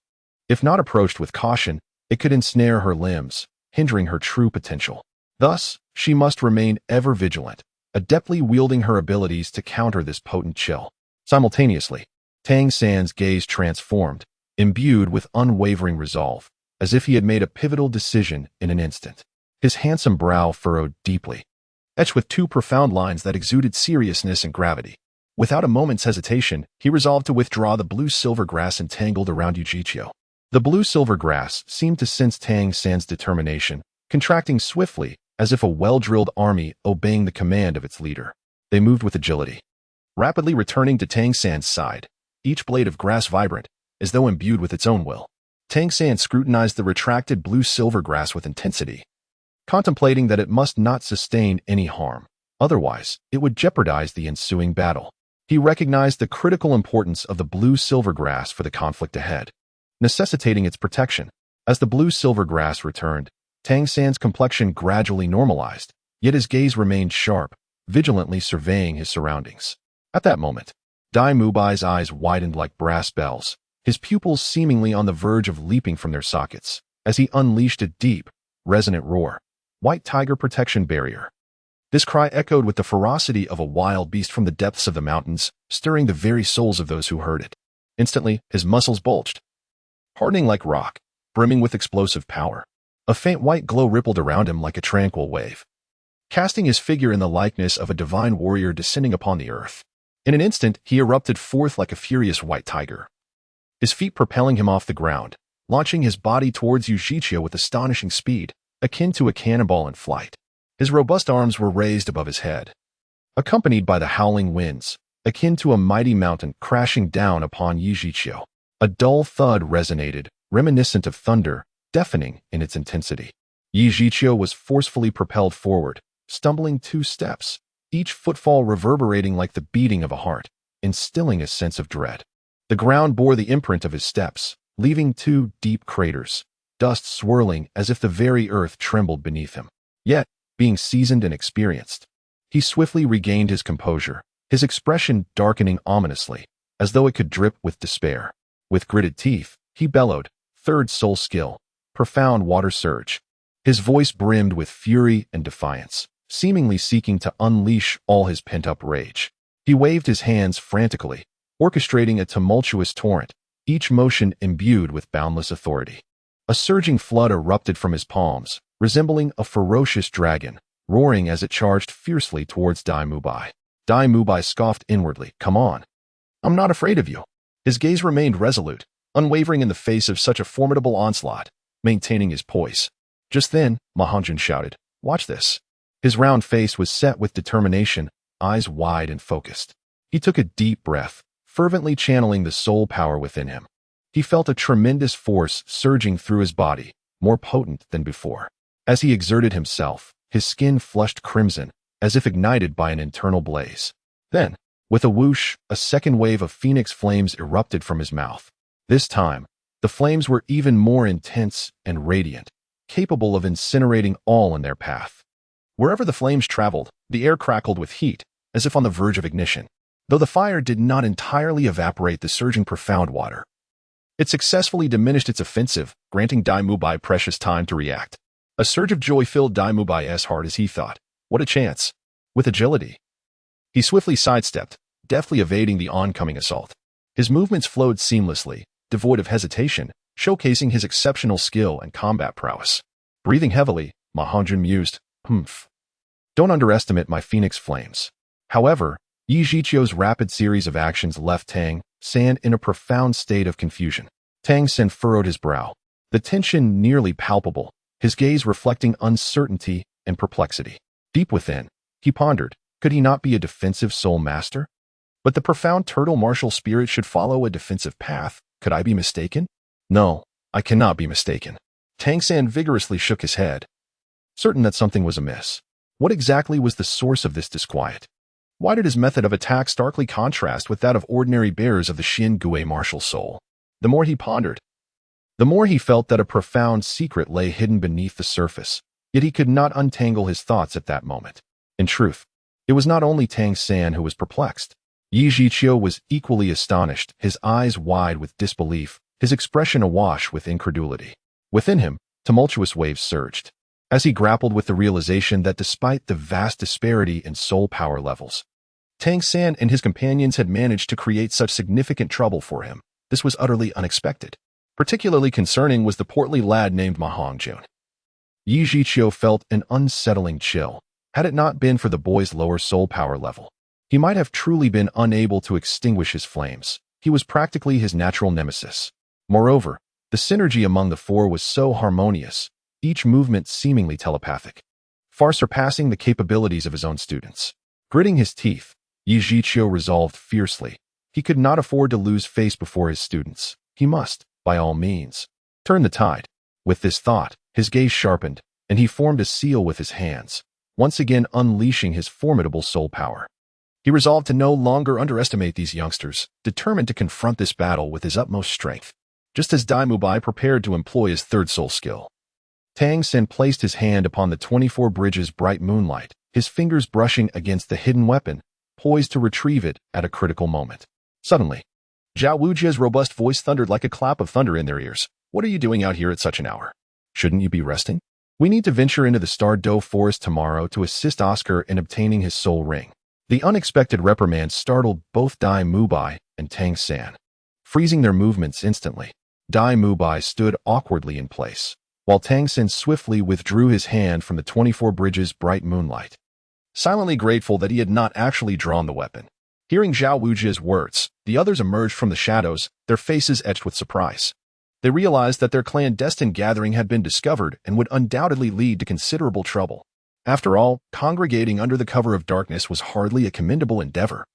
If not approached with caution, it could ensnare her limbs, hindering her true potential. Thus, she must remain ever vigilant, adeptly wielding her abilities to counter this potent chill. Simultaneously, Tang San's gaze transformed, imbued with unwavering resolve, as if he had made a pivotal decision in an instant. his handsome brow furrowed deeply, etched with two profound lines that exuded seriousness and gravity. Without a moment's hesitation, he resolved to withdraw the blue-silver grass entangled around Yujichio. The blue-silver grass seemed to sense Tang San's determination, contracting swiftly, as if a well-drilled army obeying the command of its leader. They moved with agility, rapidly returning to Tang San's side, each blade of grass vibrant, as though imbued with its own will. Tang San scrutinized the retracted blue-silver grass with intensity, contemplating that it must not sustain any harm, otherwise it would jeopardize the ensuing battle. He recognized the critical importance of the blue-silver grass for the conflict ahead, necessitating its protection. As the blue-silver grass returned, Tang San's complexion gradually normalized, yet his gaze remained sharp, vigilantly surveying his surroundings. At that moment, Dai Mubai's eyes widened like brass bells, his pupils seemingly on the verge of leaping from their sockets, as he unleashed a deep, resonant roar. White tiger protection barrier. This cry echoed with the ferocity of a wild beast from the depths of the mountains, stirring the very souls of those who heard it. Instantly, his muscles bulged, hardening like rock, brimming with explosive power. A faint white glow rippled around him like a tranquil wave, casting his figure in the likeness of a divine warrior descending upon the earth. In an instant, he erupted forth like a furious white tiger, his feet propelling him off the ground, launching his body towards Yujichio with astonishing speed, akin to a cannonball in flight. His robust arms were raised above his head, accompanied by the howling winds, akin to a mighty mountain crashing down upon Yujichio. A dull thud resonated, reminiscent of thunder, deafening in its intensity. Yujichio was forcefully propelled forward, stumbling 2 steps, each footfall reverberating like the beating of a heart, instilling a sense of dread. The ground bore the imprint of his steps, leaving 2 deep craters, dust swirling as if the very earth trembled beneath him. Yet, being seasoned and experienced, he swiftly regained his composure, his expression darkening ominously, as though it could drip with despair. With gritted teeth, he bellowed, "Third soul skill, profound water surge." His voice brimmed with fury and defiance, seemingly seeking to unleash all his pent-up rage. He waved his hands frantically, orchestrating a tumultuous torrent, each motion imbued with boundless authority. A surging flood erupted from his palms, resembling a ferocious dragon, roaring as it charged fiercely towards Dai Mubai. Dai Mubai scoffed inwardly, "Come on. I'm not afraid of you." His gaze remained resolute, unwavering in the face of such a formidable onslaught, maintaining his poise. Just then, Mahanjun shouted, "Watch this." His round face was set with determination, eyes wide and focused. He took a deep breath, fervently channeling the soul power within him. He felt a tremendous force surging through his body, more potent than before. As he exerted himself, his skin flushed crimson, as if ignited by an internal blaze. Then, with a whoosh, a second wave of phoenix flames erupted from his mouth. This time, the flames were even more intense and radiant, capable of incinerating all in their path. Wherever the flames traveled, the air crackled with heat, as if on the verge of ignition. Though the fire did not entirely evaporate the surging profound water, it successfully diminished its offensive, granting Dai Mubai precious time to react. A surge of joy filled Dai Mubai's heart as he thought, "What a chance!" With agility, he swiftly sidestepped, deftly evading the oncoming assault. His movements flowed seamlessly, devoid of hesitation, showcasing his exceptional skill and combat prowess. Breathing heavily, Mahanjun mused, "Humph. Don't underestimate my phoenix flames." However, Yujichio's rapid series of actions left Tang San in a profound state of confusion. Tang San furrowed his brow, the tension nearly palpable, his gaze reflecting uncertainty and perplexity. Deep within, he pondered, could he not be a defensive soul master? But the profound turtle martial spirit should follow a defensive path. Could I be mistaken? No, I cannot be mistaken. Tang San vigorously shook his head, certain that something was amiss. What exactly was the source of this disquiet? Why did his method of attack starkly contrast with that of ordinary bearers of the Xin Gui martial soul? The more he pondered, the more he felt that a profound secret lay hidden beneath the surface, yet he could not untangle his thoughts at that moment. In truth, it was not only Tang San who was perplexed. Yujichio was equally astonished, his eyes wide with disbelief, his expression awash with incredulity. Within him, tumultuous waves surged, as he grappled with the realization that despite the vast disparity in soul power levels, Tang San and his companions had managed to create such significant trouble for him. This was utterly unexpected. Particularly concerning was the portly lad named Mahangjun. Yi Zhiqiu felt an unsettling chill. Had it not been for the boy's lower soul power level, he might have truly been unable to extinguish his flames. He was practically his natural nemesis. Moreover, the synergy among the four was so harmonious, each movement seemingly telepathic, far surpassing the capabilities of his own students. Gritting his teeth, Yi Zhiqiu resolved fiercely. He could not afford to lose face before his students. He must, by all means, turn the tide. With this thought, his gaze sharpened, and he formed a seal with his hands, once again unleashing his formidable soul power. He resolved to no longer underestimate these youngsters, determined to confront this battle with his utmost strength. Just as Dai Mubai prepared to employ his third soul skill, Tang Sen placed his hand upon the 24 Bridges bright moonlight, his fingers brushing against the hidden weapon, poised to retrieve it at a critical moment. Suddenly, Zhao Wujie's robust voice thundered like a clap of thunder in their ears. "What are you doing out here at such an hour? Shouldn't you be resting? We need to venture into the Star Doe forest tomorrow to assist Oscar in obtaining his soul ring." The unexpected reprimand startled both Dai Mubai and Tang San, freezing their movements instantly. Dai Mubai stood awkwardly in place, while Tang San swiftly withdrew his hand from the 24 Bridges bright moonlight, silently grateful that he had not actually drawn the weapon. Hearing Zhao Wujie's words, the others emerged from the shadows, their faces etched with surprise. They realized that their clandestine gathering had been discovered and would undoubtedly lead to considerable trouble. After all, congregating under the cover of darkness was hardly a commendable endeavor.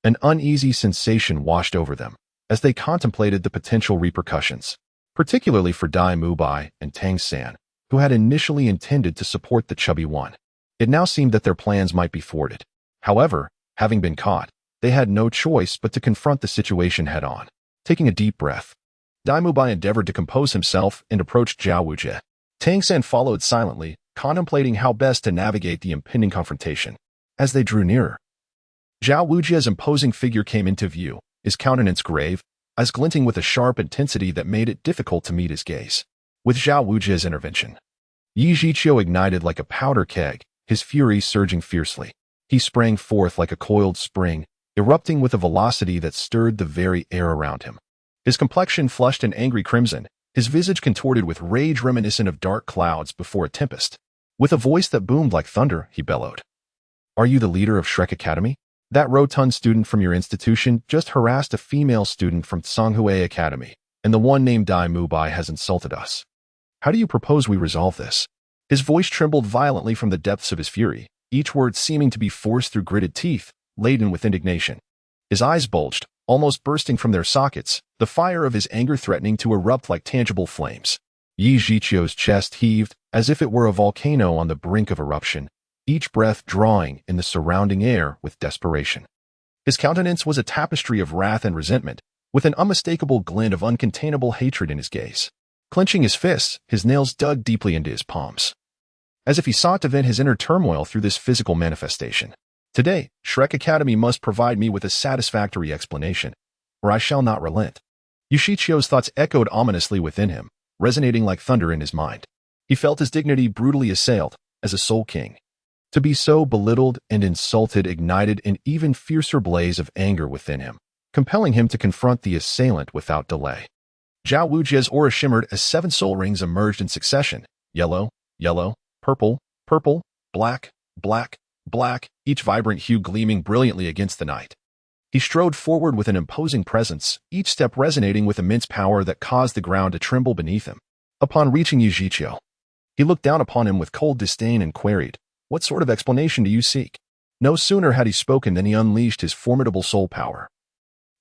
An uneasy sensation washed over them as they contemplated the potential repercussions, particularly for Dai Mubai and Tang San, who had initially intended to support the chubby one. It now seemed that their plans might be thwarted. However, having been caught, they had no choice but to confront the situation head-on. Taking a deep breath, Dai Mubai endeavored to compose himself and approached Zhao Wujie. Tang San followed silently, contemplating how best to navigate the impending confrontation. As they drew nearer, Zhao Wujie's imposing figure came into view, his countenance grave, eyes glinting with a sharp intensity that made it difficult to meet his gaze. With Zhao Wujie's intervention, Yi Zhiqiu ignited like a powder keg, his fury surging fiercely. He sprang forth like a coiled spring, erupting with a velocity that stirred the very air around him. His complexion flushed an angry crimson, his visage contorted with rage reminiscent of dark clouds before a tempest. With a voice that boomed like thunder, he bellowed, "Are you the leader of Shrek Academy? That rotund student from your institution just harassed a female student from Tsanghui Academy, and the one named Dai Mubai has insulted us. How do you propose we resolve this?" His voice trembled violently from the depths of his fury, each word seeming to be forced through gritted teeth, laden with indignation. His eyes bulged, almost bursting from their sockets, the fire of his anger threatening to erupt like tangible flames. Yi Zhiqiu's chest heaved, as if it were a volcano on the brink of eruption, each breath drawing in the surrounding air with desperation. His countenance was a tapestry of wrath and resentment, with an unmistakable glint of uncontainable hatred in his gaze. Clenching his fists, his nails dug deeply into his palms, as if he sought to vent his inner turmoil through this physical manifestation. Today, Shrek Academy must provide me with a satisfactory explanation, or I shall not relent. Yi Zhiqiu's thoughts echoed ominously within him, resonating like thunder in his mind. He felt his dignity brutally assailed, as a soul king. To be so belittled and insulted ignited an even fiercer blaze of anger within him, compelling him to confront the assailant without delay. Zhao Wujie's aura shimmered as 7 soul rings emerged in succession: yellow, yellow, purple, purple, black, black, black, each vibrant hue gleaming brilliantly against the night. He strode forward with an imposing presence, each step resonating with immense power that caused the ground to tremble beneath him. Upon reaching Yi Zhiqiu, he looked down upon him with cold disdain and queried, "What sort of explanation do you seek?" No sooner had he spoken than he unleashed his formidable soul power,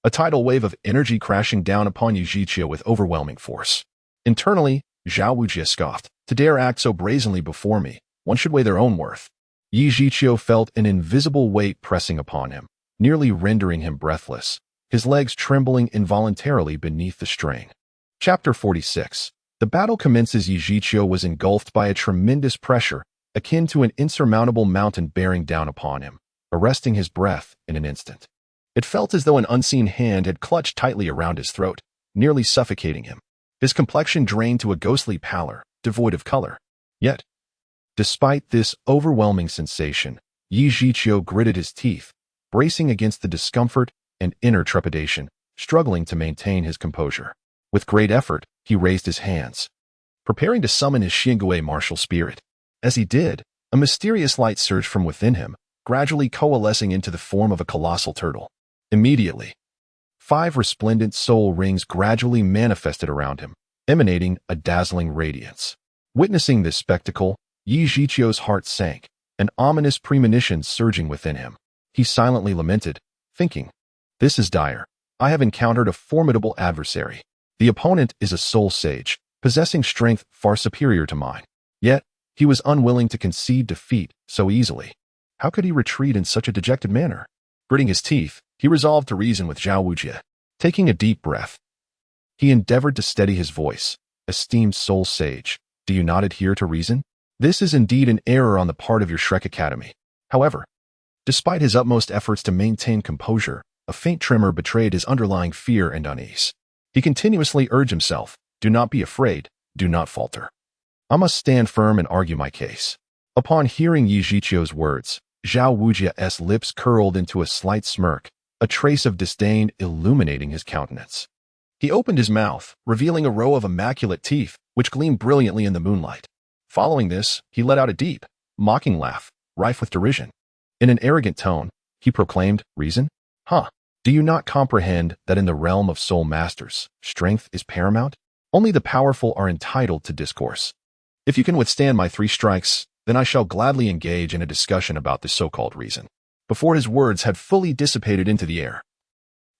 a tidal wave of energy crashing down upon Yi Zhiqiu with overwhelming force. Internally, Zhao Wujie scoffed, "To dare act so brazenly before me, one should weigh their own worth." Yi Zhiqiu felt an invisible weight pressing upon him, nearly rendering him breathless, his legs trembling involuntarily beneath the strain. Chapter 46. The battle commences. Yi Zhiqiu was engulfed by a tremendous pressure, akin to an insurmountable mountain bearing down upon him, arresting his breath in an instant. It felt as though an unseen hand had clutched tightly around his throat, nearly suffocating him. His complexion drained to a ghostly pallor, devoid of color. Yet, despite this overwhelming sensation, Yi Zhiqiu gritted his teeth, bracing against the discomfort and inner trepidation, struggling to maintain his composure. With great effort, he raised his hands, preparing to summon his Xingui martial spirit. As he did, a mysterious light surged from within him, gradually coalescing into the form of a colossal turtle. Immediately, 5 resplendent soul rings gradually manifested around him, emanating a dazzling radiance. Witnessing this spectacle, Yi Zhiqiu's heart sank, an ominous premonition surging within him. He silently lamented, thinking, "This is dire. I have encountered a formidable adversary. The opponent is a soul sage, possessing strength far superior to mine. Yet, he was unwilling to concede defeat so easily. How could he retreat in such a dejected manner?" Gritting his teeth, he resolved to reason with Zhao Wujie. Taking a deep breath, he endeavored to steady his voice. "Esteemed soul sage, do you not adhere to reason? This is indeed an error on the part of your Shrek Academy." However, despite his utmost efforts to maintain composure, a faint tremor betrayed his underlying fear and unease. He continuously urged himself, "Do not be afraid, do not falter. I must stand firm and argue my case." Upon hearing Yi Zhiqiu's words, Zhao Wujie's lips curled into a slight smirk, a trace of disdain illuminating his countenance. He opened his mouth, revealing a row of immaculate teeth, which gleamed brilliantly in the moonlight. Following this, he let out a deep, mocking laugh, rife with derision. In an arrogant tone, he proclaimed, "Reason? Huh? Do you not comprehend that in the realm of soul masters, strength is paramount? Only the powerful are entitled to discourse. If you can withstand my 3 strikes, then I shall gladly engage in a discussion about this so-called reason." Before his words had fully dissipated into the air,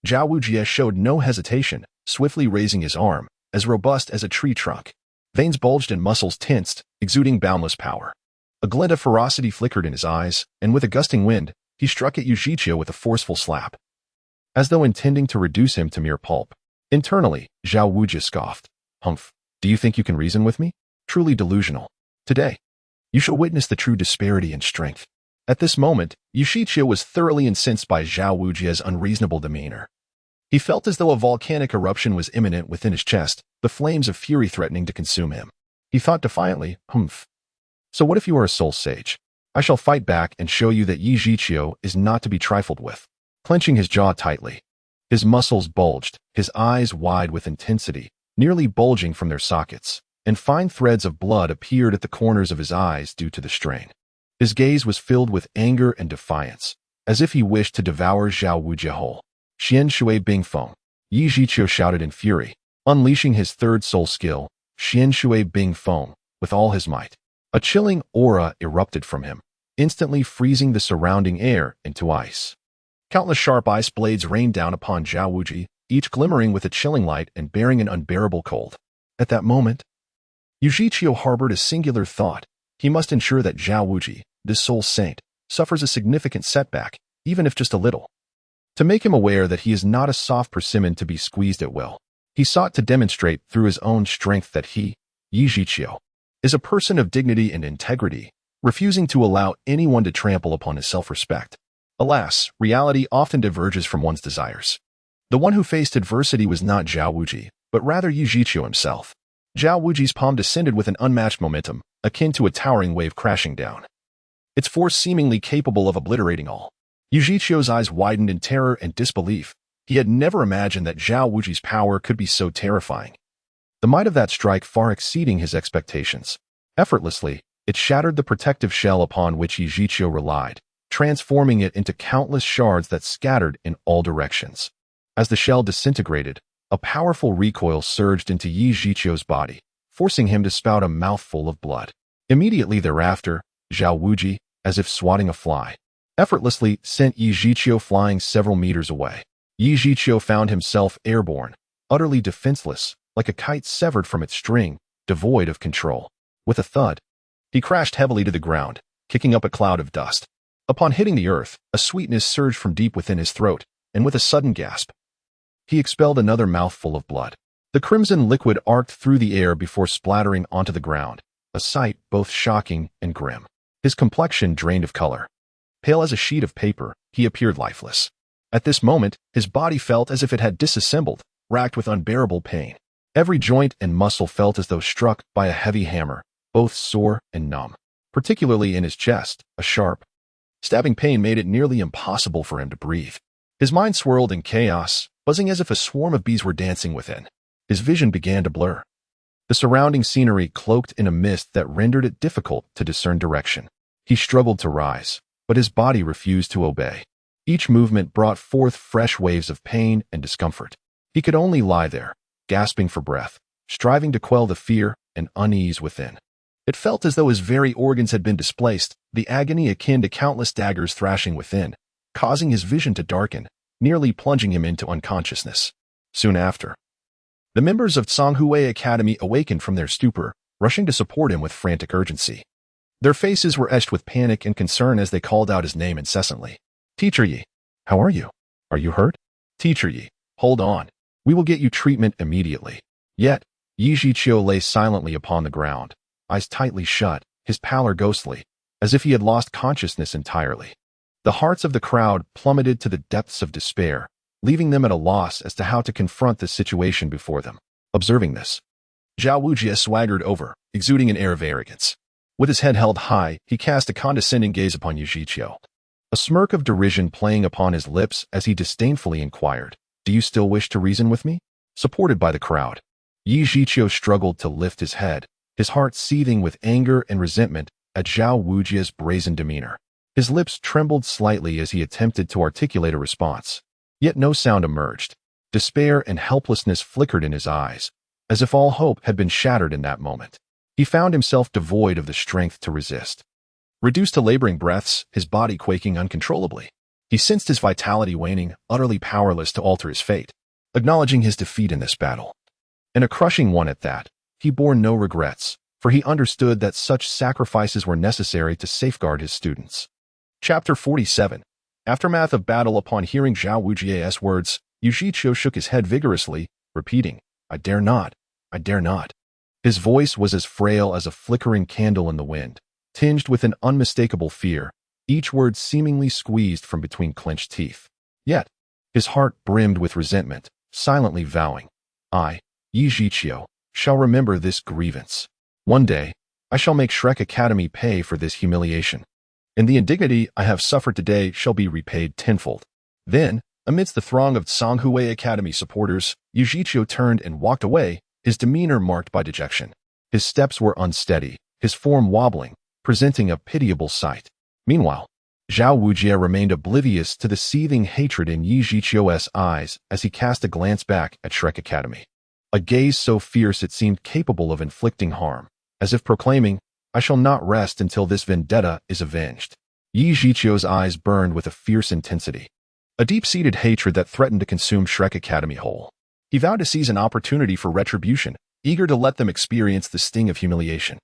Zhao Wujie showed no hesitation, swiftly raising his arm, as robust as a tree trunk. Veins bulged and muscles tensed, exuding boundless power. A glint of ferocity flickered in his eyes, and with a gusting wind, he struck at Yi Zhiqiu with a forceful slap, as though intending to reduce him to mere pulp. Internally, Zhao Wujie scoffed. "Humph, do you think you can reason with me? Truly delusional. Today, you shall witness the true disparity in strength." At this moment, Yi Zhiqiu was thoroughly incensed by Zhao Wujie's unreasonable demeanor. He felt as though a volcanic eruption was imminent within his chest, the flames of fury threatening to consume him. He thought defiantly, "Humph. So what if you are a soul sage? I shall fight back and show you that Yi Zhiqiu is not to be trifled with." Clenching his jaw tightly, his muscles bulged, his eyes wide with intensity, nearly bulging from their sockets, and fine threads of blood appeared at the corners of his eyes due to the strain. His gaze was filled with anger and defiance, as if he wished to devour Zhao Wujie whole. "Xian Shui Bing Feng," Yi Zhiqiu shouted in fury, unleashing his 3rd soul skill, Xian Shui Bing Feng, with all his might. A chilling aura erupted from him, instantly freezing the surrounding air into ice. Countless sharp ice blades rained down upon Zhao Wujie, each glimmering with a chilling light and bearing an unbearable cold. At that moment, Yi Zhiqiu harbored a singular thought. He must ensure that Zhao Wujie, this soul saint, suffers a significant setback, even if just a little. To make him aware that he is not a soft persimmon to be squeezed at will, he sought to demonstrate through his own strength that he, Yi Zhiqiu, is a person of dignity and integrity, refusing to allow anyone to trample upon his self-respect. Alas, reality often diverges from one's desires. The one who faced adversity was not Zhao Wujie, but rather Yi Zhiqiu himself. Zhao Wujie's palm descended with an unmatched momentum, akin to a towering wave crashing down, its force seemingly capable of obliterating all. Yi Zhiqiu's eyes widened in terror and disbelief. He had never imagined that Zhao Wujie's power could be so terrifying. The might of that strike far exceeding his expectations. Effortlessly, it shattered the protective shell upon which Yi Zhiqiu relied, transforming it into countless shards that scattered in all directions. As the shell disintegrated, a powerful recoil surged into Yi Zhiqiu's body, forcing him to spout a mouthful of blood. Immediately thereafter, Zhao Wujie, as if swatting a fly, effortlessly sent Yi Zhiqiu flying several meters away. Yi Zhiqiu found himself airborne, utterly defenseless, like a kite severed from its string, devoid of control. With a thud, he crashed heavily to the ground, kicking up a cloud of dust. Upon hitting the earth, a sweetness surged from deep within his throat, and with a sudden gasp, he expelled another mouthful of blood. The crimson liquid arced through the air before splattering onto the ground, a sight both shocking and grim. His complexion drained of color. Pale as a sheet of paper, he appeared lifeless. At this moment, his body felt as if it had disassembled, racked with unbearable pain. Every joint and muscle felt as though struck by a heavy hammer, both sore and numb. Particularly in his chest, a sharp, stabbing pain made it nearly impossible for him to breathe. His mind swirled in chaos, buzzing as if a swarm of bees were dancing within. His vision began to blur. the surrounding scenery cloaked in a mist that rendered it difficult to discern direction. He struggled to rise, but his body refused to obey. Each movement brought forth fresh waves of pain and discomfort. He could only lie there, gasping for breath, striving to quell the fear and unease within. It felt as though his very organs had been displaced, the agony akin to countless daggers thrashing within, causing his vision to darken, nearly plunging him into unconsciousness. Soon after, the members of Songhue Academy awakened from their stupor, rushing to support him with frantic urgency. Their faces were etched with panic and concern as they called out his name incessantly. Teacher Yi, how are you? Are you hurt? Teacher Yi, hold on. We will get you treatment immediately. Yet, Yi Zhiqiu lay silently upon the ground, eyes tightly shut, his pallor ghostly, as if he had lost consciousness entirely. The hearts of the crowd plummeted to the depths of despair, leaving them at a loss as to how to confront the situation before them. Observing this, Zhao Wujie swaggered over, exuding an air of arrogance. With his head held high, he cast a condescending gaze upon Yi Zhiqiu, a smirk of derision playing upon his lips as he disdainfully inquired, "Do you still wish to reason with me?" Supported by the crowd, Yi Zhiqiu struggled to lift his head, his heart seething with anger and resentment at Zhao Wujie's brazen demeanor. His lips trembled slightly as he attempted to articulate a response, yet no sound emerged. Despair and helplessness flickered in his eyes, as if all hope had been shattered in that moment. He found himself devoid of the strength to resist. Reduced to laboring breaths, his body quaking uncontrollably, he sensed his vitality waning, utterly powerless to alter his fate. Acknowledging his defeat in this battle, and a crushing one at that, he bore no regrets, for he understood that such sacrifices were necessary to safeguard his students. Chapter 47. Aftermath of battle. Upon hearing Zhao Wujie's words, Yi Zhiqiu shook his head vigorously, repeating, "I dare not, I dare not." His voice was as frail as a flickering candle in the wind, tinged with an unmistakable fear, each word seemingly squeezed from between clenched teeth. Yet, his heart brimmed with resentment, silently vowing, "I, Yi Zhiqiu, shall remember this grievance. One day, I shall make Shrek Academy pay for this humiliation, and the indignity I have suffered today shall be repaid tenfold." Then, amidst the throng of Songhue Academy supporters, Yi Zhiqiu turned and walked away, his demeanor marked by dejection. His steps were unsteady, his form wobbling, presenting a pitiable sight. Meanwhile, Zhao Wujie remained oblivious to the seething hatred in Yi Zhiqiu's eyes as he cast a glance back at Shrek Academy. A gaze so fierce it seemed capable of inflicting harm, as if proclaiming, "I shall not rest until this vendetta is avenged." Yi Zhiqiu's eyes burned with a fierce intensity, a deep-seated hatred that threatened to consume Shrek Academy whole. He vowed to seize an opportunity for retribution, eager to let them experience the sting of humiliation.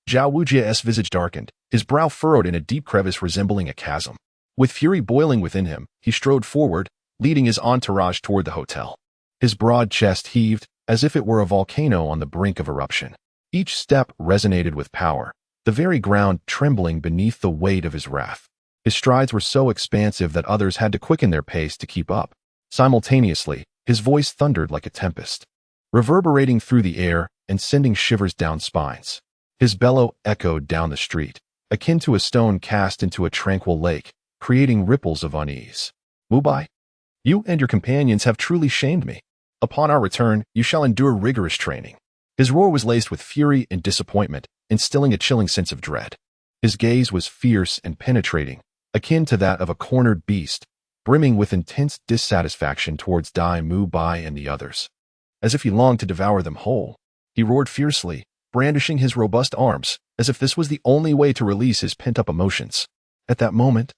Zhao Wujie's visage darkened, his brow furrowed in a deep crevice resembling a chasm. With fury boiling within him, he strode forward, leading his entourage toward the hotel. His broad chest heaved, as if it were a volcano on the brink of eruption. Each step resonated with power, the very ground trembling beneath the weight of his wrath. His strides were so expansive that others had to quicken their pace to keep up. Simultaneously, his voice thundered like a tempest, reverberating through the air and sending shivers down spines. His bellow echoed down the street, akin to a stone cast into a tranquil lake, creating ripples of unease. "Mubai, you and your companions have truly shamed me. Upon our return, you shall endure rigorous training." His roar was laced with fury and disappointment, instilling a chilling sense of dread. His gaze was fierce and penetrating, akin to that of a cornered beast, brimming with intense dissatisfaction towards Dai Mubai and the others. As if he longed to devour them whole, he roared fiercely, brandishing his robust arms, as if this was the only way to release his pent-up emotions. At that moment,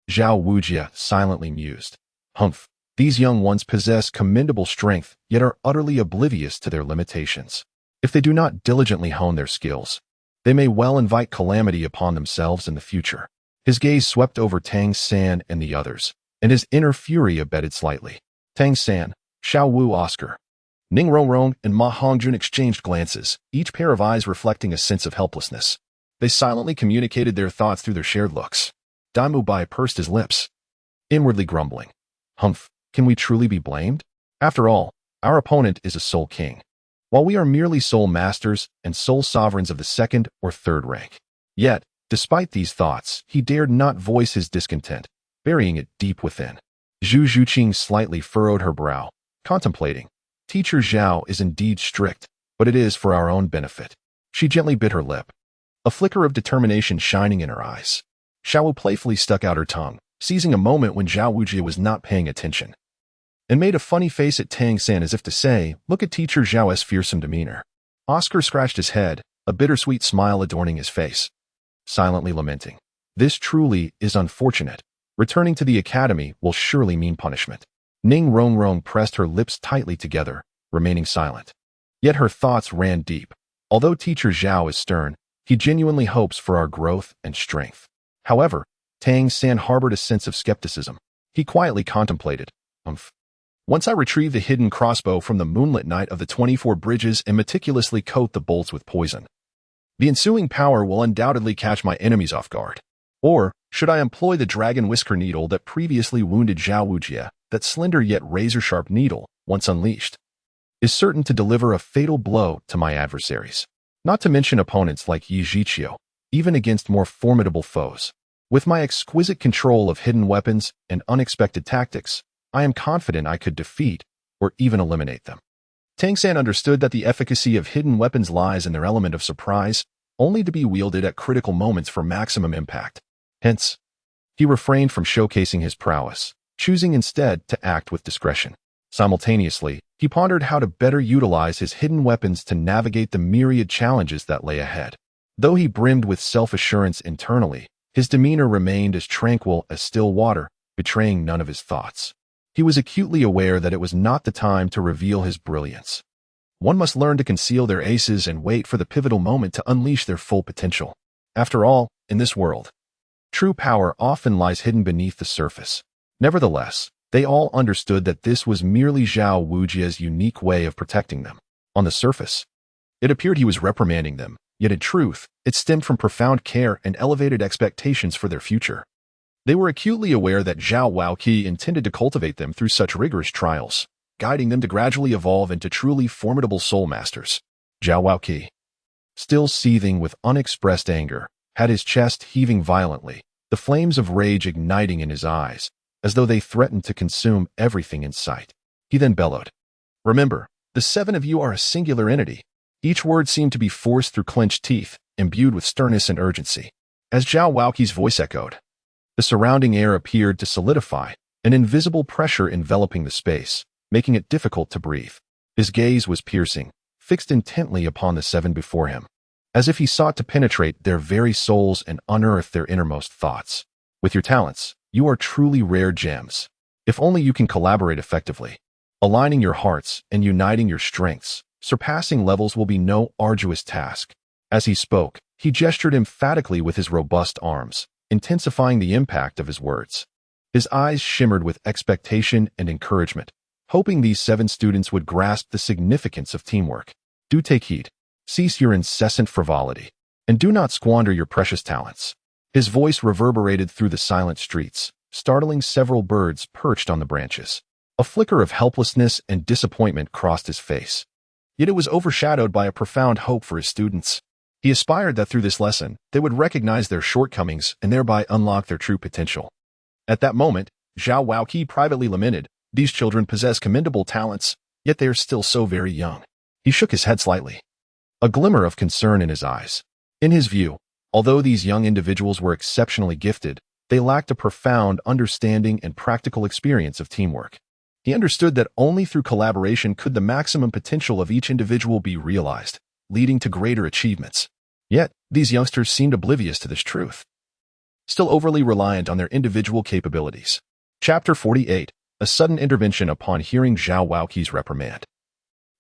Zhao Wujie silently mused, "Humph, these young ones possess commendable strength, yet are utterly oblivious to their limitations. If they do not diligently hone their skills, they may well invite calamity upon themselves in the future." His gaze swept over Tang San and the others, and his inner fury abated slightly. Tang San, Xiao Wu Oscar, Ning Rongrong, and Ma Hongjun exchanged glances, each pair of eyes reflecting a sense of helplessness. They silently communicated their thoughts through their shared looks. Dai Mubai pursed his lips, inwardly grumbling, "Humph, can we truly be blamed? After all, our opponent is a soul king, while we are merely soul masters and soul sovereigns of the second or third rank." Yet, despite these thoughts, he dared not voice his discontent, burying it deep within. Zhu Zhuqing slightly furrowed her brow, contemplating. Teacher Zhao is indeed strict, but it is for our own benefit." She gently bit her lip, a flicker of determination shining in her eyes. Xiao playfully stuck out her tongue, seizing a moment when Zhao Wujie was not paying attention, and made a funny face at Tang San as if to say, "Look at teacher Zhao's fearsome demeanor." Oscar scratched his head, a bittersweet smile adorning his face, silently lamenting. "This truly is unfortunate. Returning to the academy will surely mean punishment." Ning Rongrong pressed her lips tightly together, remaining silent. Yet her thoughts ran deep. Although teacher Zhao is stern, he genuinely hopes for our growth and strength. However, Tang San harbored a sense of skepticism. He quietly contemplated. Once I retrieve the hidden crossbow from the moonlit night of the 24 bridges and meticulously coat the bolts with poison, the ensuing power will undoubtedly catch my enemies off guard. Or, should I employ the dragon whisker needle that previously wounded Zhao Wujie, that slender yet razor-sharp needle, once unleashed, is certain to deliver a fatal blow to my adversaries. Not to mention opponents like Yi Zhiqiu, even against more formidable foes. With my exquisite control of hidden weapons and unexpected tactics, I am confident I could defeat or even eliminate them. Tang San understood that the efficacy of hidden weapons lies in their element of surprise, only to be wielded at critical moments for maximum impact. Hence, he refrained from showcasing his prowess, choosing instead to act with discretion. Simultaneously, he pondered how to better utilize his hidden weapons to navigate the myriad challenges that lay ahead. Though he brimmed with self-assurance internally, his demeanor remained as tranquil as still water, betraying none of his thoughts. He was acutely aware that it was not the time to reveal his brilliance. One must learn to conceal their aces and wait for the pivotal moment to unleash their full potential. After all, in this world, true power often lies hidden beneath the surface. Nevertheless, they all understood that this was merely Zhao Wujie's unique way of protecting them. On the surface, it appeared he was reprimanding them, yet in truth, it stemmed from profound care and elevated expectations for their future. They were acutely aware that Zhao Waoqi intended to cultivate them through such rigorous trials, guiding them to gradually evolve into truly formidable soul masters. Zhao Waoqi, still seething with unexpressed anger, had his chest heaving violently, the flames of rage igniting in his eyes, as though they threatened to consume everything in sight. He then bellowed, "Remember, the 7 of you are a singular entity." Each word seemed to be forced through clenched teeth, imbued with sternness and urgency. As Zhao Waoqi's voice echoed, the surrounding air appeared to solidify, an invisible pressure enveloping the space, making it difficult to breathe. His gaze was piercing, fixed intently upon the 7 before him, as if he sought to penetrate their very souls and unearth their innermost thoughts. "With your talents, you are truly rare gems. If only you can collaborate effectively, aligning your hearts and uniting your strengths, surpassing levels will be no arduous task." As he spoke, he gestured emphatically with his robust arms, intensifying the impact of his words. His eyes shimmered with expectation and encouragement, hoping these 7 students would grasp the significance of teamwork. "Do take heed. Cease your incessant frivolity, and do not squander your precious talents." His voice reverberated through the silent streets, startling several birds perched on the branches. A flicker of helplessness and disappointment crossed his face, yet it was overshadowed by a profound hope for his students. He aspired that through this lesson, they would recognize their shortcomings and thereby unlock their true potential. At that moment, Zhao Waoqi privately lamented, "These children possess commendable talents, yet they are still so very young." He shook his head slightly, a glimmer of concern in his eyes. In his view, although these young individuals were exceptionally gifted, they lacked a profound understanding and practical experience of teamwork. He understood that only through collaboration could the maximum potential of each individual be realized, leading to greater achievements. Yet, these youngsters seemed oblivious to this truth, still overly reliant on their individual capabilities. Chapter 48. A sudden intervention upon hearing Zhao Waoqi's reprimand.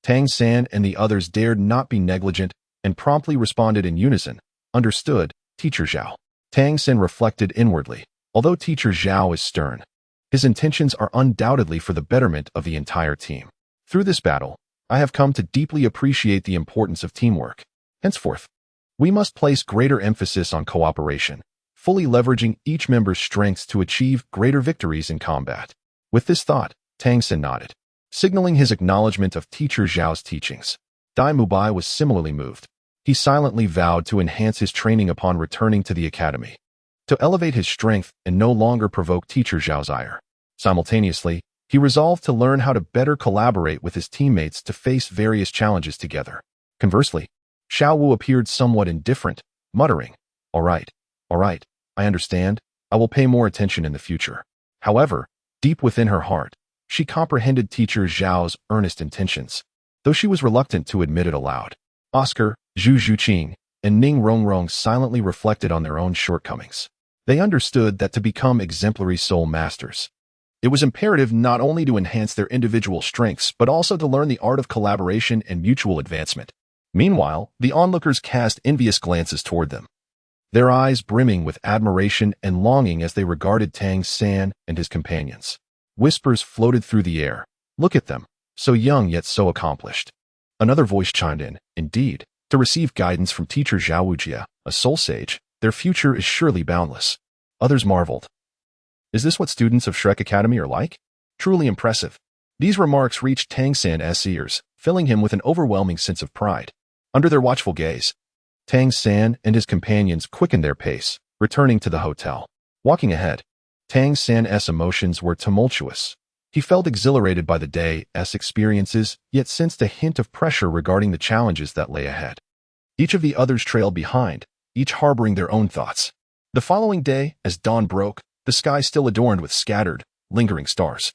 Tang San and the others dared not be negligent and promptly responded in unison, "Understood, Teacher Zhao." Tang San reflected inwardly. Although Teacher Zhao is stern, his intentions are undoubtedly for the betterment of the entire team. Through this battle, I have come to deeply appreciate the importance of teamwork. Henceforth, we must place greater emphasis on cooperation, fully leveraging each member's strengths to achieve greater victories in combat. With this thought, Tang San nodded, signaling his acknowledgement of Teacher Zhao's teachings. Dai Mubai was similarly moved. He silently vowed to enhance his training upon returning to the academy, to elevate his strength and no longer provoke Teacher Zhao's ire. Simultaneously, he resolved to learn how to better collaborate with his teammates to face various challenges together. Conversely, Xiao Wu appeared somewhat indifferent, muttering, all right, I understand. I will pay more attention in the future. However, deep within her heart, she comprehended teacher Zhao's earnest intentions, though she was reluctant to admit it aloud. Oscar, Zhu Zhuqing, and Ning Rongrong silently reflected on their own shortcomings. They understood that to become exemplary soul masters, it was imperative not only to enhance their individual strengths, but also to learn the art of collaboration and mutual advancement. Meanwhile, the onlookers cast envious glances toward them, their eyes brimming with admiration and longing as they regarded Tang San and his companions. Whispers floated through the air. Look at them, so young yet so accomplished. Another voice chimed in. Indeed, to receive guidance from teacher Zhao Wujie, a soul sage, their future is surely boundless. Others marveled. Is this what students of Shrek Academy are like? Truly impressive. These remarks reached Tang San's ears, filling him with an overwhelming sense of pride. Under their watchful gaze, Tang San and his companions quickened their pace, returning to the hotel. Walking ahead, Tang San's emotions were tumultuous. He felt exhilarated by the day's experiences, yet sensed a hint of pressure regarding the challenges that lay ahead. Each of the others trailed behind, each harboring their own thoughts. The following day, as dawn broke, the sky still adorned with scattered, lingering stars.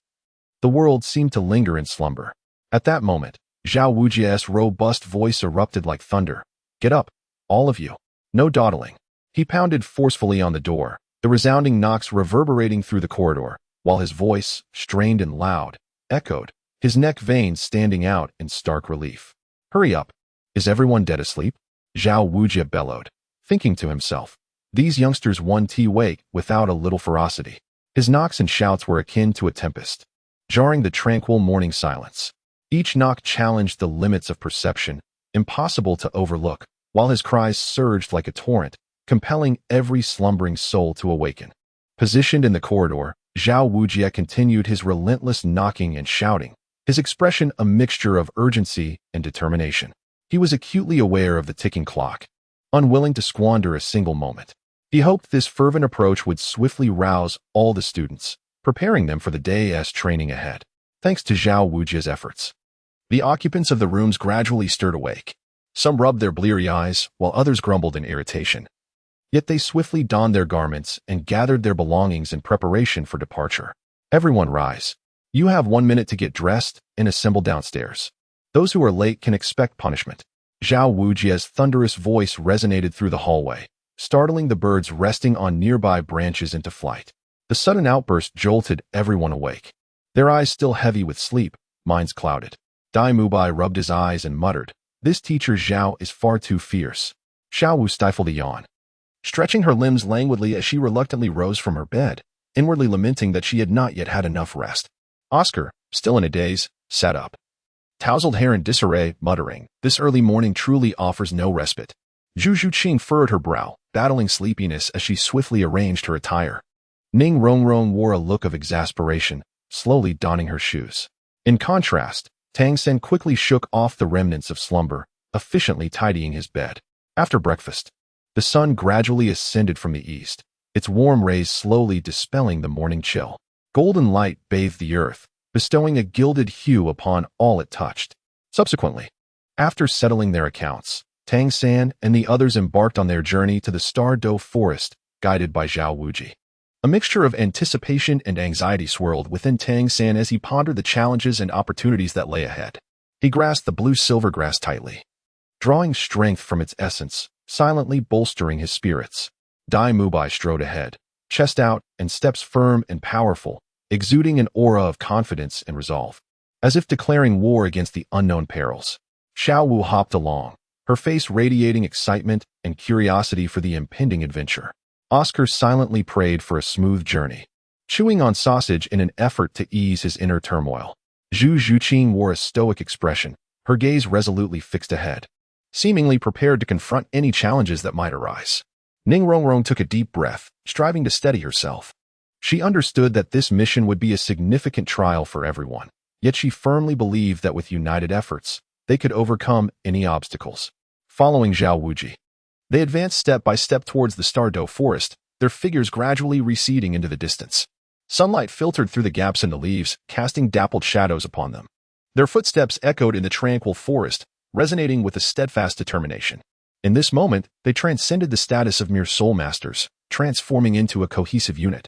The world seemed to linger in slumber. At that moment, Zhao Wujie's robust voice erupted like thunder. Get up, all of you. No dawdling. He pounded forcefully on the door, the resounding knocks reverberating through the corridor, while his voice, strained and loud, echoed, his neck veins standing out in stark relief. Hurry up. Is everyone dead asleep? Zhao Wujie bellowed, thinking to himself. These youngsters won't wake without a little ferocity. His knocks and shouts were akin to a tempest, jarring the tranquil morning silence. Each knock challenged the limits of perception, impossible to overlook, while his cries surged like a torrent, compelling every slumbering soul to awaken. Positioned in the corridor, Zhao Wujie continued his relentless knocking and shouting, his expression a mixture of urgency and determination. He was acutely aware of the ticking clock, unwilling to squander a single moment. He hoped this fervent approach would swiftly rouse all the students, preparing them for the day's training ahead. Thanks to Zhao Wujie's efforts, the occupants of the rooms gradually stirred awake. Some rubbed their bleary eyes, while others grumbled in irritation. Yet they swiftly donned their garments and gathered their belongings in preparation for departure. Everyone rise. You have 1 minute to get dressed and assemble downstairs. Those who are late can expect punishment. Zhao Wujie's thunderous voice resonated through the hallway, startling the birds resting on nearby branches into flight. The sudden outburst jolted everyone awake. Their eyes still heavy with sleep, minds clouded. Dai Mubai rubbed his eyes and muttered, this teacher Zhao is far too fierce. Xiao Wu stifled a yawn, stretching her limbs languidly as she reluctantly rose from her bed, inwardly lamenting that she had not yet had enough rest. Oscar, still in a daze, sat up, tousled hair in disarray, muttering, this early morning truly offers no respite. Zhu Zhuqing furrowed her brow, battling sleepiness as she swiftly arranged her attire. Ning Rongrong wore a look of exasperation, slowly donning her shoes. In contrast, Tang San quickly shook off the remnants of slumber, efficiently tidying his bed. After breakfast, the sun gradually ascended from the east, its warm rays slowly dispelling the morning chill. Golden light bathed the earth, bestowing a gilded hue upon all it touched. Subsequently, after settling their accounts, Tang San and the others embarked on their journey to the Douluo forest, guided by Zhao Wujie. A mixture of anticipation and anxiety swirled within Tang San as he pondered the challenges and opportunities that lay ahead. He grasped the blue-silver grass tightly, drawing strength from its essence, silently bolstering his spirits. Dai Mubai strode ahead, chest out and steps firm and powerful, exuding an aura of confidence and resolve, as if declaring war against the unknown perils. Xiao Wu hopped along, her face radiating excitement and curiosity for the impending adventure. Oscar silently prayed for a smooth journey, chewing on sausage in an effort to ease his inner turmoil. Zhu Zhuqing wore a stoic expression, her gaze resolutely fixed ahead, seemingly prepared to confront any challenges that might arise. Ning Rongrong took a deep breath, striving to steady herself. She understood that this mission would be a significant trial for everyone, yet she firmly believed that with united efforts, they could overcome any obstacles. Following Zhao Wujie, they advanced step by step towards the Douluo forest, their figures gradually receding into the distance. Sunlight filtered through the gaps in the leaves, casting dappled shadows upon them. Their footsteps echoed in the tranquil forest, resonating with a steadfast determination. In this moment, they transcended the status of mere soul masters, transforming into a cohesive unit.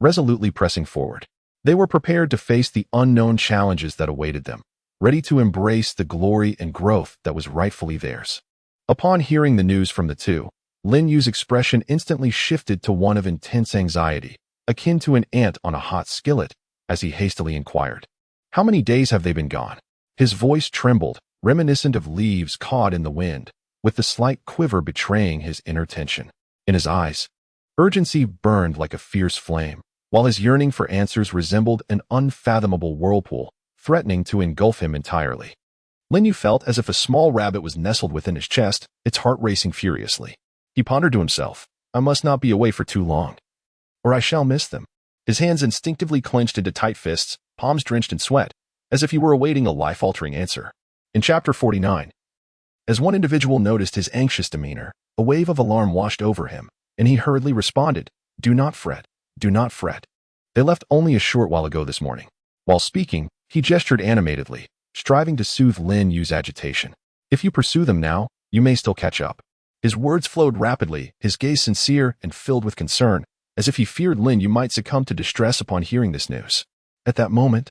Resolutely pressing forward, they were prepared to face the unknown challenges that awaited them, ready to embrace the glory and growth that was rightfully theirs. Upon hearing the news from the two, Lin Yu's expression instantly shifted to one of intense anxiety, akin to an ant on a hot skillet, as he hastily inquired, "How many days have they been gone?" His voice trembled, reminiscent of leaves caught in the wind, with the slight quiver betraying his inner tension. In his eyes, urgency burned like a fierce flame, while his yearning for answers resembled an unfathomable whirlpool, threatening to engulf him entirely. Lin Yu felt as if a small rabbit was nestled within his chest, its heart racing furiously. He pondered to himself, "I must not be away for too long, or I shall miss them." His hands instinctively clenched into tight fists, palms drenched in sweat, as if he were awaiting a life-altering answer. In Chapter 49, as one individual noticed his anxious demeanor, a wave of alarm washed over him, and he hurriedly responded, "Do not fret, do not fret. They left only a short while ago this morning." While speaking, he gestured animatedly, striving to soothe Lin Yu's agitation. "If you pursue them now, you may still catch up." His words flowed rapidly, his gaze sincere and filled with concern, as if he feared Lin Yu might succumb to distress upon hearing this news. At that moment,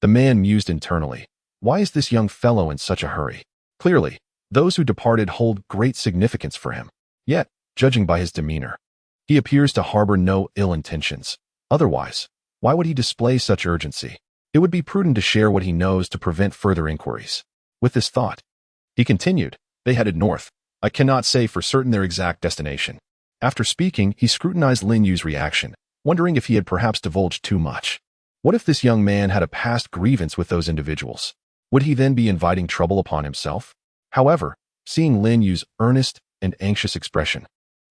the man mused internally, "Why is this young fellow in such a hurry? Clearly, those who departed hold great significance for him. Yet, judging by his demeanor, he appears to harbor no ill intentions. Otherwise, why would he display such urgency? It would be prudent to share what he knows to prevent further inquiries." With this thought, he continued, "They headed north. I cannot say for certain their exact destination." After speaking, he scrutinized Lin Yu's reaction, wondering if he had perhaps divulged too much. What if this young man had a past grievance with those individuals? Would he then be inviting trouble upon himself? However, seeing Lin Yu's earnest and anxious expression,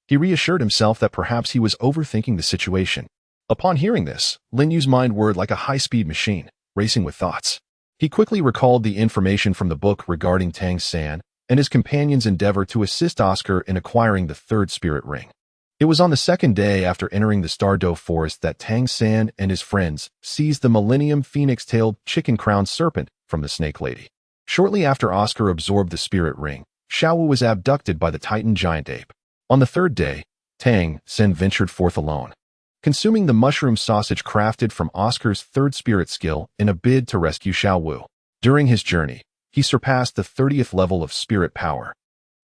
he reassured himself that perhaps he was overthinking the situation. Upon hearing this, Lin Yu's mind whirred like a high-speed machine, racing with thoughts. He quickly recalled the information from the book regarding Tang San and his companion's endeavor to assist Oscar in acquiring the third spirit ring. It was on the second day after entering the Douluo forest that Tang San and his friends seized the Millennium Phoenix-tailed chicken-crowned serpent from the Snake Lady. Shortly after Oscar absorbed the spirit ring, Xiaowu was abducted by the Titan giant ape. On the third day, Tang San ventured forth alone, consuming the mushroom sausage crafted from Oscar's third spirit skill in a bid to rescue Xiaowu. During his journey, he surpassed the 30th level of spirit power,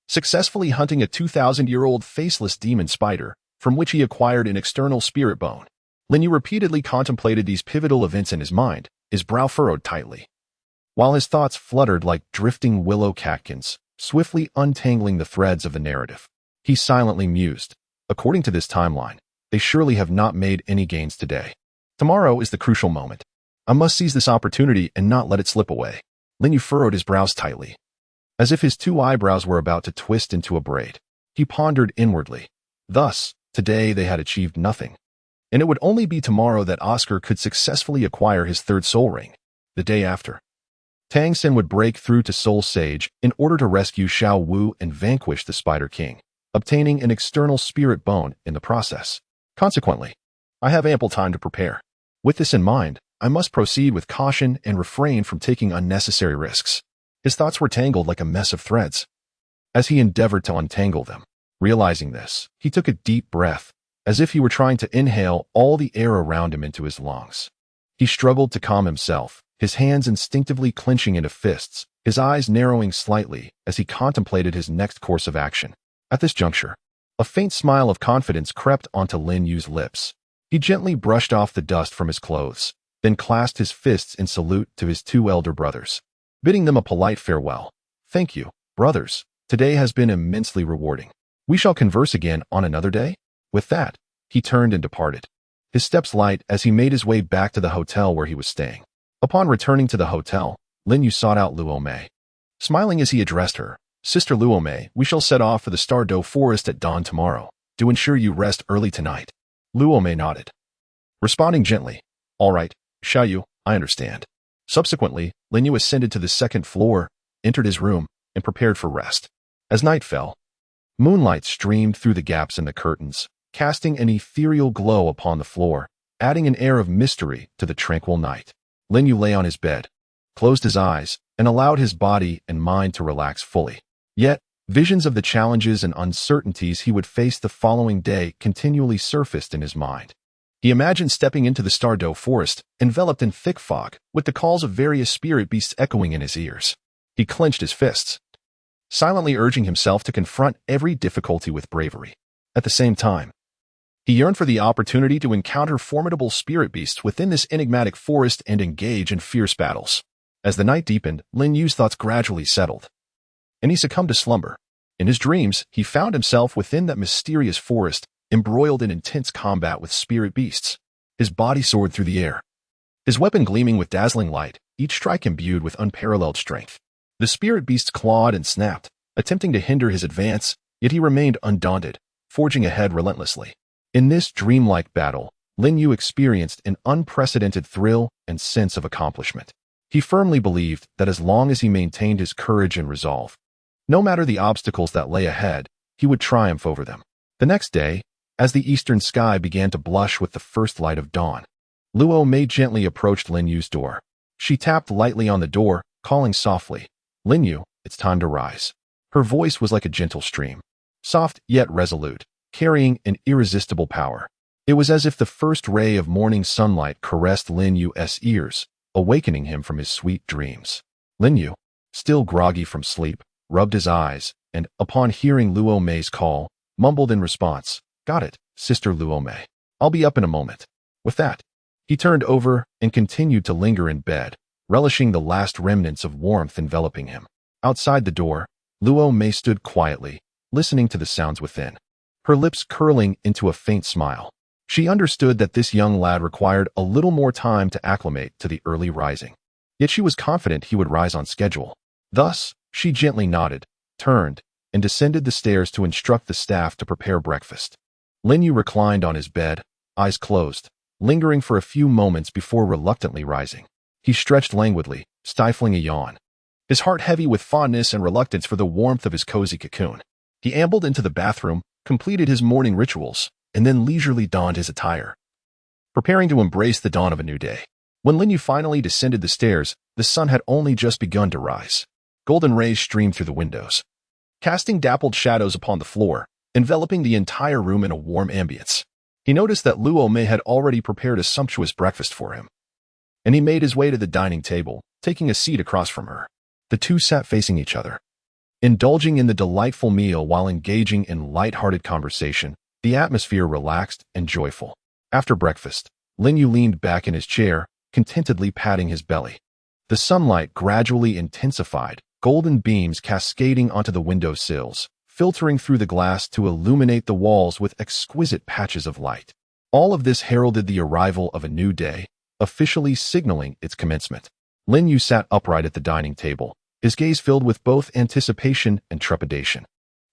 successfully hunting a 2,000-year-old faceless demon spider, from which he acquired an external spirit bone. Lin Yu repeatedly contemplated these pivotal events in his mind, his brow furrowed tightly, while his thoughts fluttered like drifting willow catkins, swiftly untangling the threads of the narrative. He silently mused, "According to this timeline, they surely have not made any gains today. Tomorrow is the crucial moment. I must seize this opportunity and not let it slip away." Lin Yu furrowed his brows tightly, as if his two eyebrows were about to twist into a braid. He pondered inwardly. Thus, today they had achieved nothing, and it would only be tomorrow that Oscar could successfully acquire his third soul ring. The day after, Tang Sen would break through to Soul Sage in order to rescue Xiao Wu and vanquish the Spider King, obtaining an external spirit bone in the process. Consequently, I have ample time to prepare. With this in mind, I must proceed with caution and refrain from taking unnecessary risks. His thoughts were tangled like a mess of threads, as he endeavored to untangle them. Realizing this, he took a deep breath, as if he were trying to inhale all the air around him into his lungs. He struggled to calm himself, his hands instinctively clenching into fists, his eyes narrowing slightly as he contemplated his next course of action. At this juncture, a faint smile of confidence crept onto Lin Yu's lips. He gently brushed off the dust from his clothes, then clasped his fists in salute to his two elder brothers, bidding them a polite farewell. "Thank you, brothers. Today has been immensely rewarding. We shall converse again on another day." With that, he turned and departed, his steps light as he made his way back to the hotel where he was staying. Upon returning to the hotel, Lin Yu sought out Luo Mei. Smiling as he addressed her, "Sister Luo Mei, we shall set off for the Douluo forest at dawn tomorrow. Do ensure you rest early tonight." Luo Mei nodded, responding gently, "All right, Xiaoyu, I understand." Subsequently, Lin Yu ascended to the second floor, entered his room, and prepared for rest. As night fell, moonlight streamed through the gaps in the curtains, casting an ethereal glow upon the floor, adding an air of mystery to the tranquil night. Lin Yu lay on his bed, closed his eyes, and allowed his body and mind to relax fully. Yet, visions of the challenges and uncertainties he would face the following day continually surfaced in his mind. He imagined stepping into the Douluo forest, enveloped in thick fog, with the calls of various spirit beasts echoing in his ears. He clenched his fists, silently urging himself to confront every difficulty with bravery. At the same time, he yearned for the opportunity to encounter formidable spirit beasts within this enigmatic forest and engage in fierce battles. As the night deepened, Lin Yu's thoughts gradually settled, and he succumbed to slumber. In his dreams, he found himself within that mysterious forest, embroiled in intense combat with spirit beasts. His body soared through the air, his weapon gleaming with dazzling light, each strike imbued with unparalleled strength. The spirit beasts clawed and snapped, attempting to hinder his advance, yet he remained undaunted, forging ahead relentlessly. In this dreamlike battle, Lin Yu experienced an unprecedented thrill and sense of accomplishment. He firmly believed that as long as he maintained his courage and resolve, no matter the obstacles that lay ahead, he would triumph over them. The next day, as the eastern sky began to blush with the first light of dawn, Luo Mei gently approached Lin Yu's door. She tapped lightly on the door, calling softly, "Lin Yu, it's time to rise." Her voice was like a gentle stream, soft yet resolute, carrying an irresistible power. It was as if the first ray of morning sunlight caressed Lin Yu's ears, awakening him from his sweet dreams. Lin Yu, still groggy from sleep, rubbed his eyes, and, upon hearing Luo Mei's call, mumbled in response, "Got it, Sister Luo Mei. I'll be up in a moment." With that, he turned over and continued to linger in bed, relishing the last remnants of warmth enveloping him. Outside the door, Luo Mei stood quietly, listening to the sounds within, her lips curling into a faint smile. She understood that this young lad required a little more time to acclimate to the early rising. Yet she was confident he would rise on schedule. Thus, she gently nodded, turned, and descended the stairs to instruct the staff to prepare breakfast. Lin Yu reclined on his bed, eyes closed, lingering for a few moments before reluctantly rising. He stretched languidly, stifling a yawn, his heart heavy with fondness and reluctance for the warmth of his cozy cocoon. He ambled into the bathroom, completed his morning rituals, and then leisurely donned his attire, preparing to embrace the dawn of a new day. When Lin Yu finally descended the stairs, the sun had only just begun to rise. Golden rays streamed through the windows, casting dappled shadows upon the floor, enveloping the entire room in a warm ambience. He noticed that Luo Mei had already prepared a sumptuous breakfast for him, and he made his way to the dining table, taking a seat across from her. The two sat facing each other, indulging in the delightful meal while engaging in light-hearted conversation. The atmosphere relaxed and joyful. After breakfast, Lin Yu leaned back in his chair, contentedly patting his belly. The sunlight gradually intensified, golden beams cascading onto the window sills, filtering through the glass to illuminate the walls with exquisite patches of light. All of this heralded the arrival of a new day, officially signaling its commencement. Lin Yu sat upright at the dining table, his gaze filled with both anticipation and trepidation.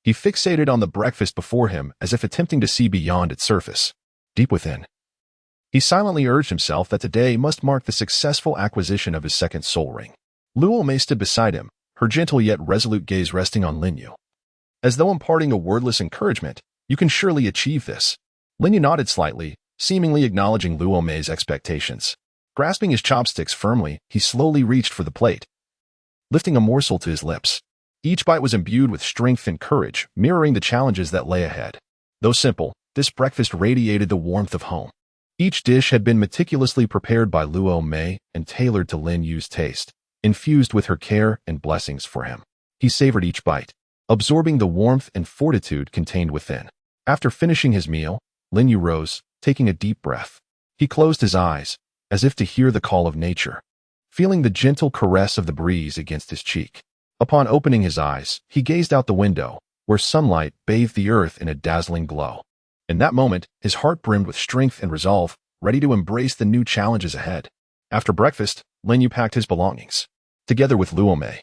He fixated on the breakfast before him as if attempting to see beyond its surface. Deep within, he silently urged himself that today must mark the successful acquisition of his second soul ring. Luo Mei stood beside him, her gentle yet resolute gaze resting on Lin Yu, as though imparting a wordless encouragement. "You can surely achieve this." Lin Yu nodded slightly, seemingly acknowledging Luo Mei's expectations. Grasping his chopsticks firmly, he slowly reached for the plate, lifting a morsel to his lips. Each bite was imbued with strength and courage, mirroring the challenges that lay ahead. Though simple, this breakfast radiated the warmth of home. Each dish had been meticulously prepared by Luo Mei and tailored to Lin Yu's taste, infused with her care and blessings for him. He savored each bite, absorbing the warmth and fortitude contained within. After finishing his meal, Lin Yu rose, taking a deep breath. He closed his eyes, as if to hear the call of nature, feeling the gentle caress of the breeze against his cheek. Upon opening his eyes, he gazed out the window, where sunlight bathed the earth in a dazzling glow. In that moment, his heart brimmed with strength and resolve, ready to embrace the new challenges ahead. After breakfast, Lin Yu packed his belongings. Together with Luo Mei,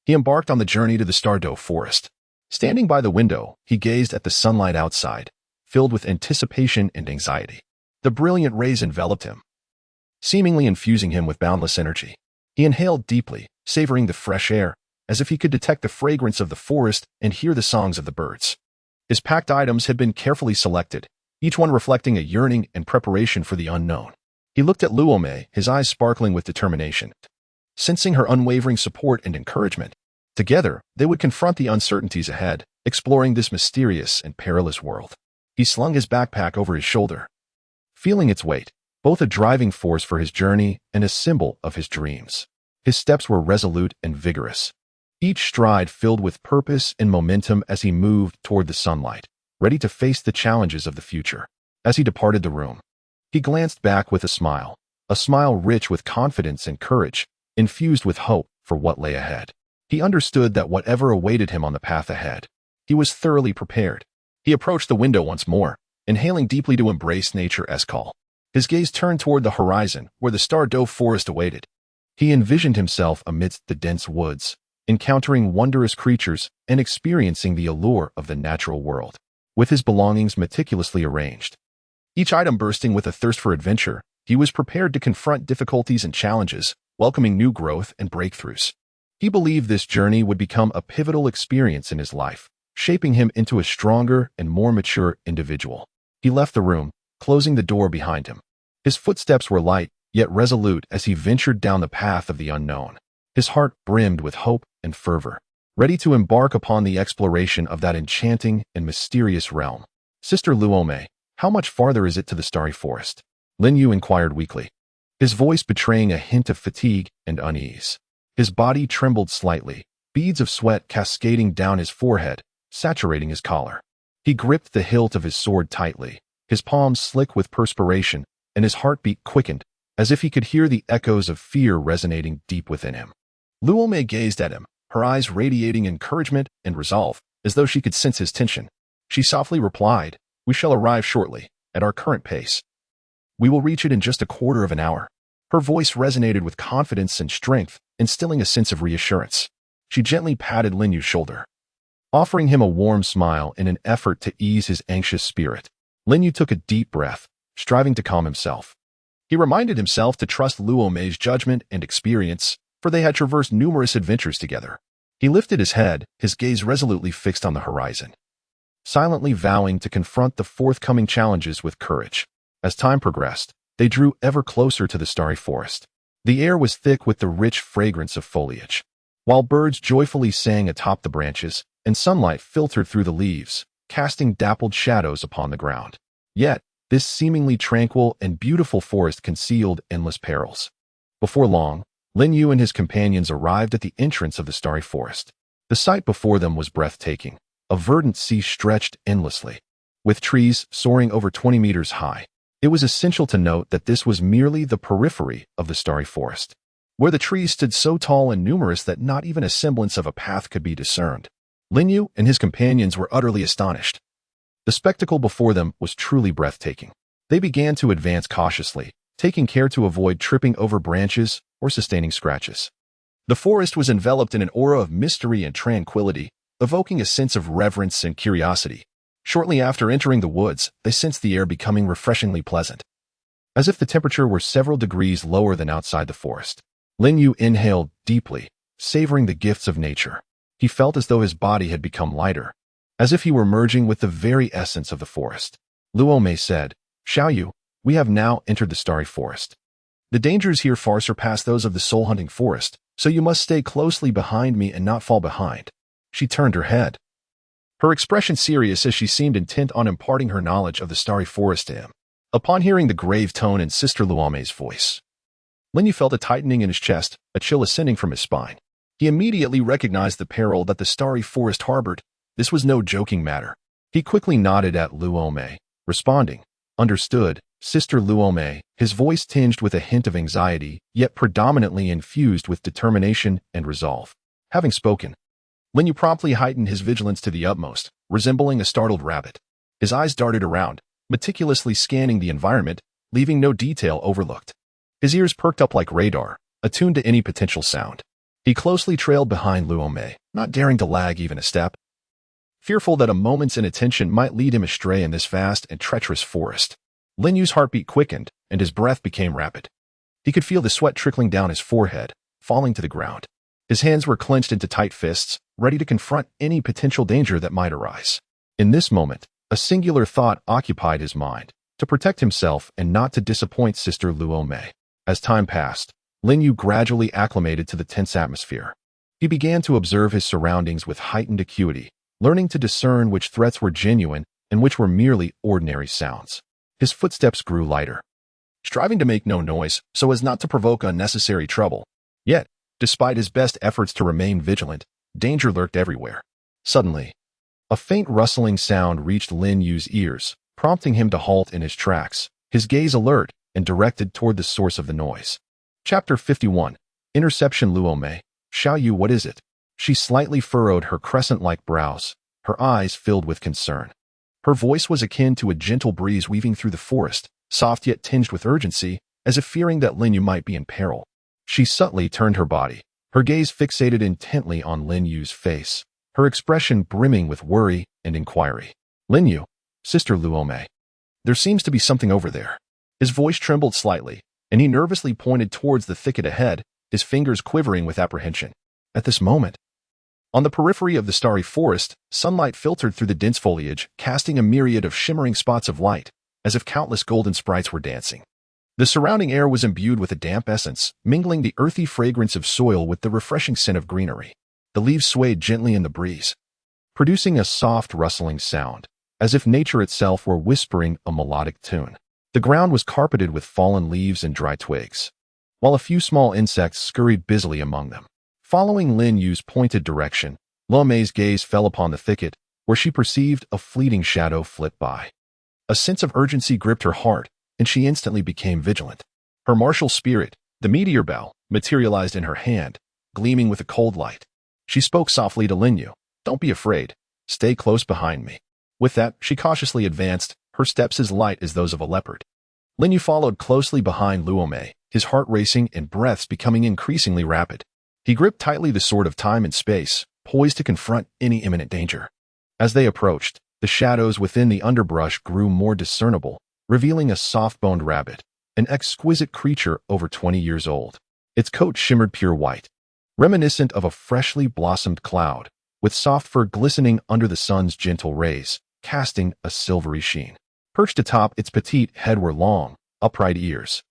he embarked on the journey to the Douluo forest. Standing by the window, he gazed at the sunlight outside, filled with anticipation and anxiety. The brilliant rays enveloped him, seemingly infusing him with boundless energy. He inhaled deeply, savoring the fresh air, as if he could detect the fragrance of the forest and hear the songs of the birds. His packed items had been carefully selected, each one reflecting a yearning and preparation for the unknown. He looked at Luo Mei, his eyes sparkling with determination. sensing her unwavering support and encouragement. Together, they would confront the uncertainties ahead, exploring this mysterious and perilous world. He slung his backpack over his shoulder, feeling its weight, both a driving force for his journey and a symbol of his dreams. His steps were resolute and vigorous, each stride filled with purpose and momentum as he moved toward the sunlight, ready to face the challenges of the future. As he departed the room, he glanced back with a smile rich with confidence and courage, infused with hope for what lay ahead. He understood that whatever awaited him on the path ahead, he was thoroughly prepared. He approached the window once more, inhaling deeply to embrace nature's call. His gaze turned toward the horizon, where the star-dove forest awaited. He envisioned himself amidst the dense woods, encountering wondrous creatures and experiencing the allure of the natural world, with his belongings meticulously arranged. Each item bursting with a thirst for adventure, he was prepared to confront difficulties and challenges, welcoming new growth and breakthroughs. He believed this journey would become a pivotal experience in his life, shaping him into a stronger and more mature individual. He left the room, closing the door behind him. His footsteps were light, yet resolute as he ventured down the path of the unknown. His heart brimmed with hope and fervor, ready to embark upon the exploration of that enchanting and mysterious realm. Sister Luome, how much farther is it to the starry forest? Lin Yu inquired weakly, his voice betraying a hint of fatigue and unease. His body trembled slightly, beads of sweat cascading down his forehead, saturating his collar. He gripped the hilt of his sword tightly, his palms slick with perspiration, and his heartbeat quickened, as if he could hear the echoes of fear resonating deep within him. Luome gazed at him, her eyes radiating encouragement and resolve, as though she could sense his tension. She softly replied, "We shall arrive shortly, at our current pace. We will reach it in just a quarter of an hour." Her voice resonated with confidence and strength, instilling a sense of reassurance. She gently patted Lin Yu's shoulder, offering him a warm smile in an effort to ease his anxious spirit. Lin Yu took a deep breath, striving to calm himself. He reminded himself to trust Luome's judgment and experience, for they had traversed numerous adventures together. He lifted his head, his gaze resolutely fixed on the horizon, silently vowing to confront the forthcoming challenges with courage. As time progressed, they drew ever closer to the starry forest. The air was thick with the rich fragrance of foliage, while birds joyfully sang atop the branches, and sunlight filtered through the leaves, casting dappled shadows upon the ground. Yet, this seemingly tranquil and beautiful forest concealed endless perils. Before long, Lin Yu and his companions arrived at the entrance of the starry forest. The sight before them was breathtaking. A verdant sea stretched endlessly, with trees soaring over 20 meters high. It was essential to note that this was merely the periphery of the starry forest, where the trees stood so tall and numerous that not even a semblance of a path could be discerned. Lin Yu and his companions were utterly astonished. The spectacle before them was truly breathtaking. They began to advance cautiously, taking care to avoid tripping over branches or sustaining scratches. The forest was enveloped in an aura of mystery and tranquility, evoking a sense of reverence and curiosity. Shortly after entering the woods, they sensed the air becoming refreshingly pleasant, as if the temperature were several degrees lower than outside the forest. Lin Yu inhaled deeply, savoring the gifts of nature. He felt as though his body had become lighter, as if he were merging with the very essence of the forest. Luome said, "Xiaoyu, we have now entered the starry forest. The dangers here far surpass those of the soul-hunting forest, so you must stay closely behind me and not fall behind." She turned her head, her expression serious as she seemed intent on imparting her knowledge of the starry forest to him. Upon hearing the grave tone in Sister Luome's voice, Lin Yu felt a tightening in his chest, a chill ascending from his spine. He immediately recognized the peril that the starry forest harbored. This was no joking matter. He quickly nodded at Luome, responding, "Understood, Sister Luome," his voice tinged with a hint of anxiety, yet predominantly infused with determination and resolve. Having spoken, Lin Yu promptly heightened his vigilance to the utmost, resembling a startled rabbit. His eyes darted around, meticulously scanning the environment, leaving no detail overlooked. His ears perked up like radar, attuned to any potential sound. He closely trailed behind Luome, not daring to lag even a step, fearful that a moment's inattention might lead him astray in this vast and treacherous forest. Lin Yu's heartbeat quickened, and his breath became rapid. He could feel the sweat trickling down his forehead, falling to the ground. His hands were clenched into tight fists, ready to confront any potential danger that might arise. In this moment, a singular thought occupied his mind, to protect himself and not to disappoint Sister Luome. As time passed, Lin Yu gradually acclimated to the tense atmosphere. He began to observe his surroundings with heightened acuity, learning to discern which threats were genuine and which were merely ordinary sounds. His footsteps grew lighter, striving to make no noise so as not to provoke unnecessary trouble. Yet, despite his best efforts to remain vigilant, danger lurked everywhere. Suddenly, a faint rustling sound reached Lin Yu's ears, prompting him to halt in his tracks, his gaze alert and directed toward the source of the noise. Chapter 51. Interception. Luo Mei. Xiao Yu, what is it? She slightly furrowed her crescent-like brows, her eyes filled with concern. Her voice was akin to a gentle breeze weaving through the forest, soft yet tinged with urgency, as if fearing that Lin Yu might be in peril. She subtly turned her body, her gaze fixated intently on Lin Yu's face, her expression brimming with worry and inquiry. Lin Yu, Sister Luo Mei. There seems to be something over there. His voice trembled slightly, and he nervously pointed towards the thicket ahead, his fingers quivering with apprehension. At this moment, on the periphery of the starry forest, sunlight filtered through the dense foliage, casting a myriad of shimmering spots of light, as if countless golden sprites were dancing. The surrounding air was imbued with a damp essence, mingling the earthy fragrance of soil with the refreshing scent of greenery. The leaves swayed gently in the breeze, producing a soft rustling sound, as if nature itself were whispering a melodic tune. The ground was carpeted with fallen leaves and dry twigs, while a few small insects scurried busily among them. Following Lin Yu's pointed direction, Luo Mei's gaze fell upon the thicket, where she perceived a fleeting shadow flit by. A sense of urgency gripped her heart, and she instantly became vigilant. Her martial spirit, the meteor bell, materialized in her hand, gleaming with a cold light. She spoke softly to Lin Yu. Don't be afraid. Stay close behind me. With that, she cautiously advanced, her steps as light as those of a leopard. Lin Yu followed closely behind Luo Mei, his heart racing and breaths becoming increasingly rapid. He gripped tightly the sword of time and space, poised to confront any imminent danger. As they approached, the shadows within the underbrush grew more discernible, revealing a soft-boned rabbit, an exquisite creature over 20 years old. Its coat shimmered pure white, reminiscent of a freshly blossomed cloud, with soft fur glistening under the sun's gentle rays, casting a silvery sheen. Perched atop its petite head were long, upright ears,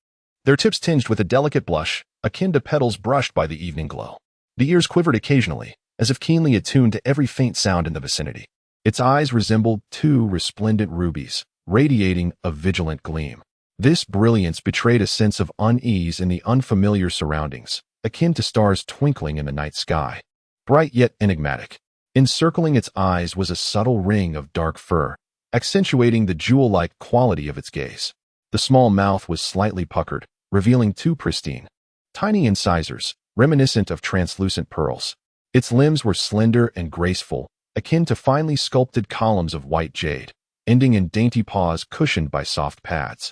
their tips tinged with a delicate blush, akin to petals brushed by the evening glow. The ears quivered occasionally, as if keenly attuned to every faint sound in the vicinity. Its eyes resembled two resplendent rubies, radiating a vigilant gleam. This brilliance betrayed a sense of unease in the unfamiliar surroundings, akin to stars twinkling in the night sky. Bright yet enigmatic. Encircling its eyes was a subtle ring of dark fur, accentuating the jewel-like quality of its gaze. The small mouth was slightly puckered, revealing two pristine, tiny incisors, reminiscent of translucent pearls. Its limbs were slender and graceful, akin to finely sculpted columns of white jade, ending in dainty paws cushioned by soft pads,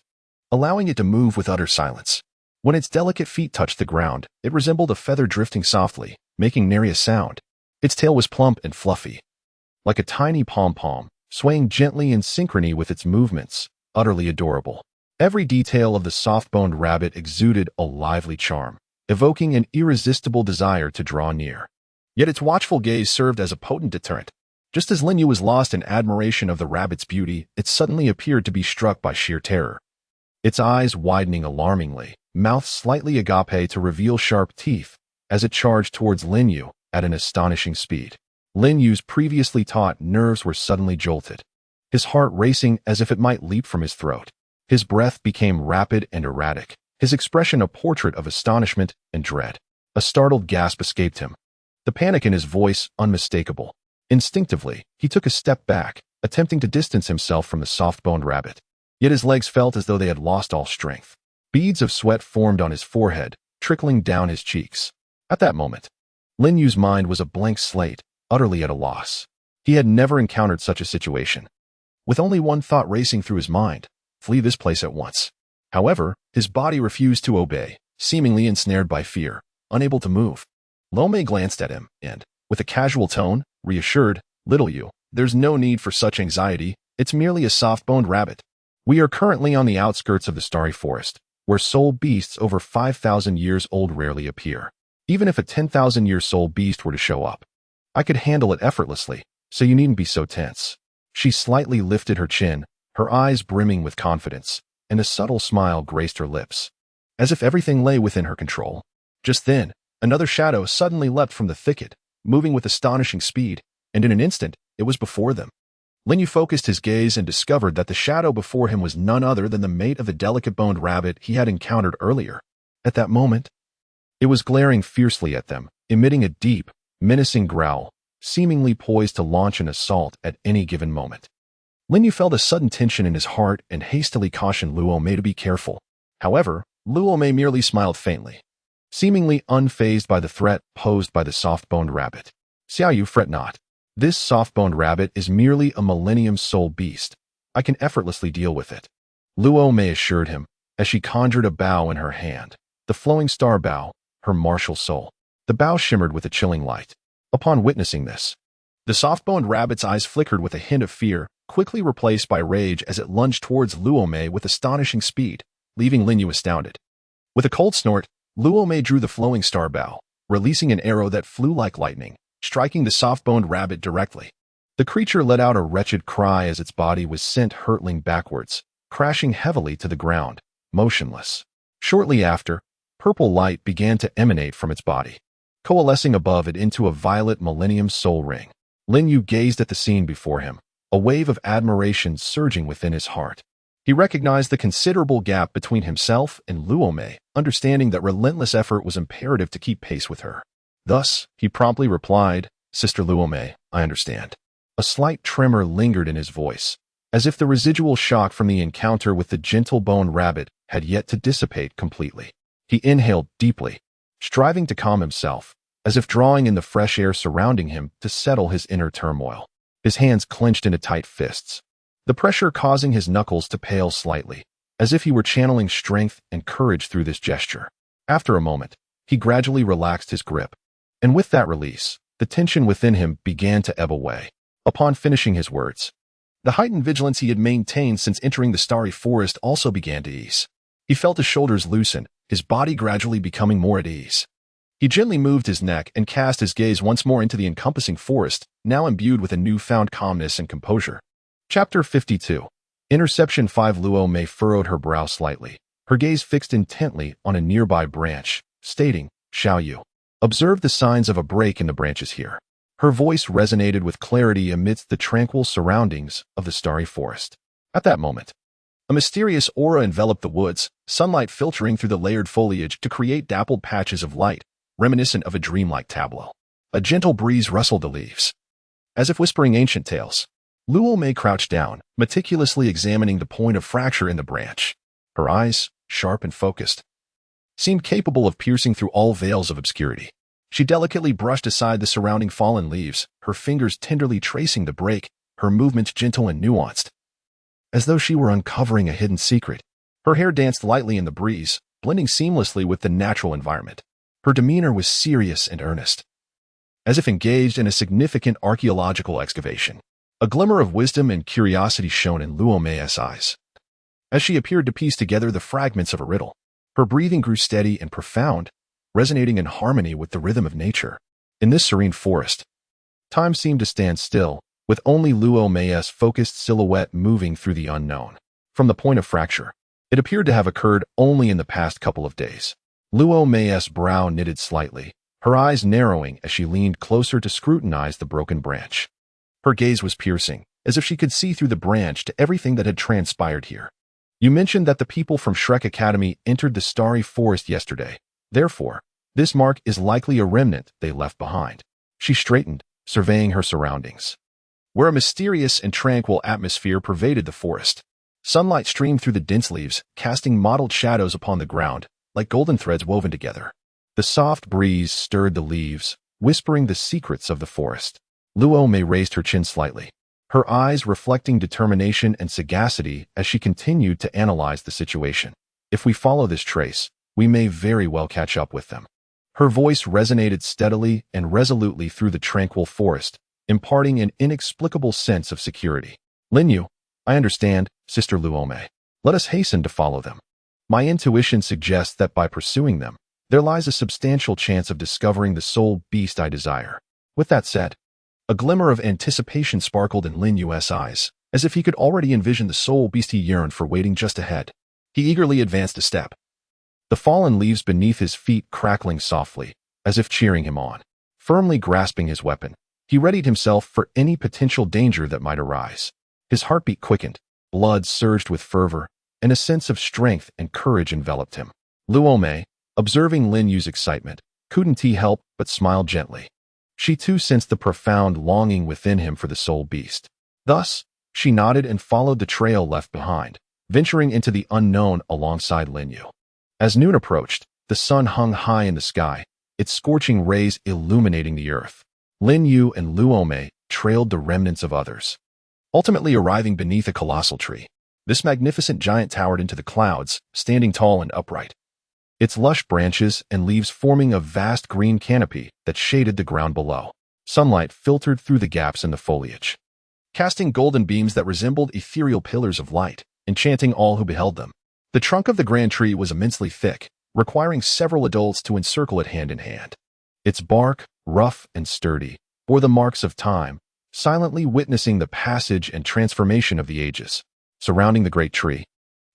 allowing it to move with utter silence. When its delicate feet touched the ground, it resembled a feather drifting softly, making nary a sound. Its tail was plump and fluffy, like a tiny pom-pom, swaying gently in synchrony with its movements, utterly adorable. Every detail of the soft-boned rabbit exuded a lively charm, evoking an irresistible desire to draw near. Yet its watchful gaze served as a potent deterrent. Just as Lin Yu was lost in admiration of the rabbit's beauty, it suddenly appeared to be struck by sheer terror. Its eyes widening alarmingly, mouth slightly agape to reveal sharp teeth, as it charged towards Lin Yu at an astonishing speed. Lin Yu's previously taut nerves were suddenly jolted, his heart racing as if it might leap from his throat. His breath became rapid and erratic, his expression a portrait of astonishment and dread. A startled gasp escaped him, the panic in his voice unmistakable. Instinctively, he took a step back, attempting to distance himself from the soft-boned rabbit. Yet his legs felt as though they had lost all strength. Beads of sweat formed on his forehead, trickling down his cheeks. At that moment, Lin Yu's mind was a blank slate, utterly at a loss. He had never encountered such a situation. With only one thought racing through his mind: flee this place at once. However, his body refused to obey, seemingly ensnared by fear, unable to move. Luo Mei glanced at him and, with a casual tone, reassured, "Little Yu, there's no need for such anxiety, it's merely a soft-boned rabbit. We are currently on the outskirts of the starry forest, where soul beasts over 5,000 years old rarely appear. Even if a 10,000-year soul beast were to show up, I could handle it effortlessly, so you needn't be so tense." She slightly lifted her chin, her eyes brimming with confidence, and a subtle smile graced her lips. As if everything lay within her control, Just then, another shadow suddenly leapt from the thicket, moving with astonishing speed, and in an instant, it was before them. Lin Yu focused his gaze and discovered that the shadow before him was none other than the mate of the delicate-boned rabbit he had encountered earlier. At that moment, it was glaring fiercely at them, emitting a deep, menacing growl, seemingly poised to launch an assault at any given moment. Lin Yu felt a sudden tension in his heart and hastily cautioned Luo Mei to be careful. However, Luo Mei merely smiled faintly, seemingly unfazed by the threat posed by the soft-boned rabbit. Xiao Yu, fret not. This soft-boned rabbit is merely a millennium soul beast. I can effortlessly deal with it. Luo Mei assured him, as she conjured a bow in her hand. The flowing star bow, her martial soul. The bow shimmered with a chilling light. Upon witnessing this, the soft-boned rabbit's eyes flickered with a hint of fear, quickly replaced by rage as it lunged towards Luo Mei with astonishing speed, leaving Lin Yu astounded. With a cold snort, Luo Mei drew the flowing star bow, releasing an arrow that flew like lightning, striking the soft-boned rabbit directly. The creature let out a wretched cry as its body was sent hurtling backwards, crashing heavily to the ground, motionless. Shortly after, purple light began to emanate from its body, coalescing above it into a violet millennium soul ring. Lin Yu gazed at the scene before him, a wave of admiration surging within his heart. He recognized the considerable gap between himself and Luo Mei, understanding that relentless effort was imperative to keep pace with her. Thus, he promptly replied, "Sister Luo Mei, I understand." A slight tremor lingered in his voice, as if the residual shock from the encounter with the gentle-boned rabbit had yet to dissipate completely. He inhaled deeply, striving to calm himself, as if drawing in the fresh air surrounding him to settle his inner turmoil. His hands clenched into tight fists, the pressure causing his knuckles to pale slightly, as if he were channeling strength and courage through this gesture. After a moment, he gradually relaxed his grip, and with that release, the tension within him began to ebb away. Upon finishing his words, the heightened vigilance he had maintained since entering the starry forest also began to ease. He felt his shoulders loosen, his body gradually becoming more at ease. He gently moved his neck and cast his gaze once more into the encompassing forest, now imbued with a newfound calmness and composure. Chapter 52. Interception 5. Luo Mei furrowed her brow slightly, her gaze fixed intently on a nearby branch, stating, "Xiao Yu, observe the signs of a break in the branches here." Her voice resonated with clarity amidst the tranquil surroundings of the starry forest. At that moment, a mysterious aura enveloped the woods, sunlight filtering through the layered foliage to create dappled patches of light, reminiscent of a dreamlike tableau. A gentle breeze rustled the leaves, as if whispering ancient tales. Luo Mei crouched down, meticulously examining the point of fracture in the branch. Her eyes, sharp and focused, seemed capable of piercing through all veils of obscurity. She delicately brushed aside the surrounding fallen leaves, her fingers tenderly tracing the break, her movements gentle and nuanced, as though she were uncovering a hidden secret. Her hair danced lightly in the breeze, blending seamlessly with the natural environment. Her demeanor was serious and earnest, as if engaged in a significant archaeological excavation. A glimmer of wisdom and curiosity shone in Luo Mei's eyes, as she appeared to piece together the fragments of a riddle. Her breathing grew steady and profound, resonating in harmony with the rhythm of nature. In this serene forest, time seemed to stand still, with only Luo Mei's focused silhouette moving through the unknown. From the point of fracture, it appeared to have occurred only in the past couple of days. Luo Mei's brow knitted slightly, her eyes narrowing as she leaned closer to scrutinize the broken branch. Her gaze was piercing, as if she could see through the branch to everything that had transpired here. "You mentioned that the people from Shrek Academy entered the starry forest yesterday. Therefore, this mark is likely a remnant they left behind." She straightened, surveying her surroundings, where a mysterious and tranquil atmosphere pervaded the forest. Sunlight streamed through the dense leaves, casting mottled shadows upon the ground, like golden threads woven together. The soft breeze stirred the leaves, whispering the secrets of the forest. Luo Mei raised her chin slightly, her eyes reflecting determination and sagacity as she continued to analyze the situation. "If we follow this trace, we may very well catch up with them." Her voice resonated steadily and resolutely through the tranquil forest, imparting an inexplicable sense of security. "Lin Yu, I understand, Sister Luo Mei. Let us hasten to follow them. My intuition suggests that by pursuing them, there lies a substantial chance of discovering the soul beast I desire." With that said, a glimmer of anticipation sparkled in Lin Yu's eyes, as if he could already envision the soul beast he yearned for waiting just ahead. He eagerly advanced a step, the fallen leaves beneath his feet crackling softly, as if cheering him on. Firmly grasping his weapon, he readied himself for any potential danger that might arise. His heartbeat quickened, blood surged with fervor, and a sense of strength and courage enveloped him. Luo Mei, observing Lin Yu's excitement, couldn't help but smile gently. She too sensed the profound longing within him for the soul beast. Thus, she nodded and followed the trail left behind, venturing into the unknown alongside Lin Yu. As noon approached, the sun hung high in the sky, its scorching rays illuminating the earth. Lin Yu and Luo Mei trailed the remnants of others, ultimately arriving beneath a colossal tree. This magnificent giant towered into the clouds, standing tall and upright, its lush branches and leaves forming a vast green canopy that shaded the ground below. Sunlight filtered through the gaps in the foliage, casting golden beams that resembled ethereal pillars of light, enchanting all who beheld them. The trunk of the grand tree was immensely thick, requiring several adults to encircle it hand in hand. Its bark, rough and sturdy, bore the marks of time, silently witnessing the passage and transformation of the ages. Surrounding the great tree,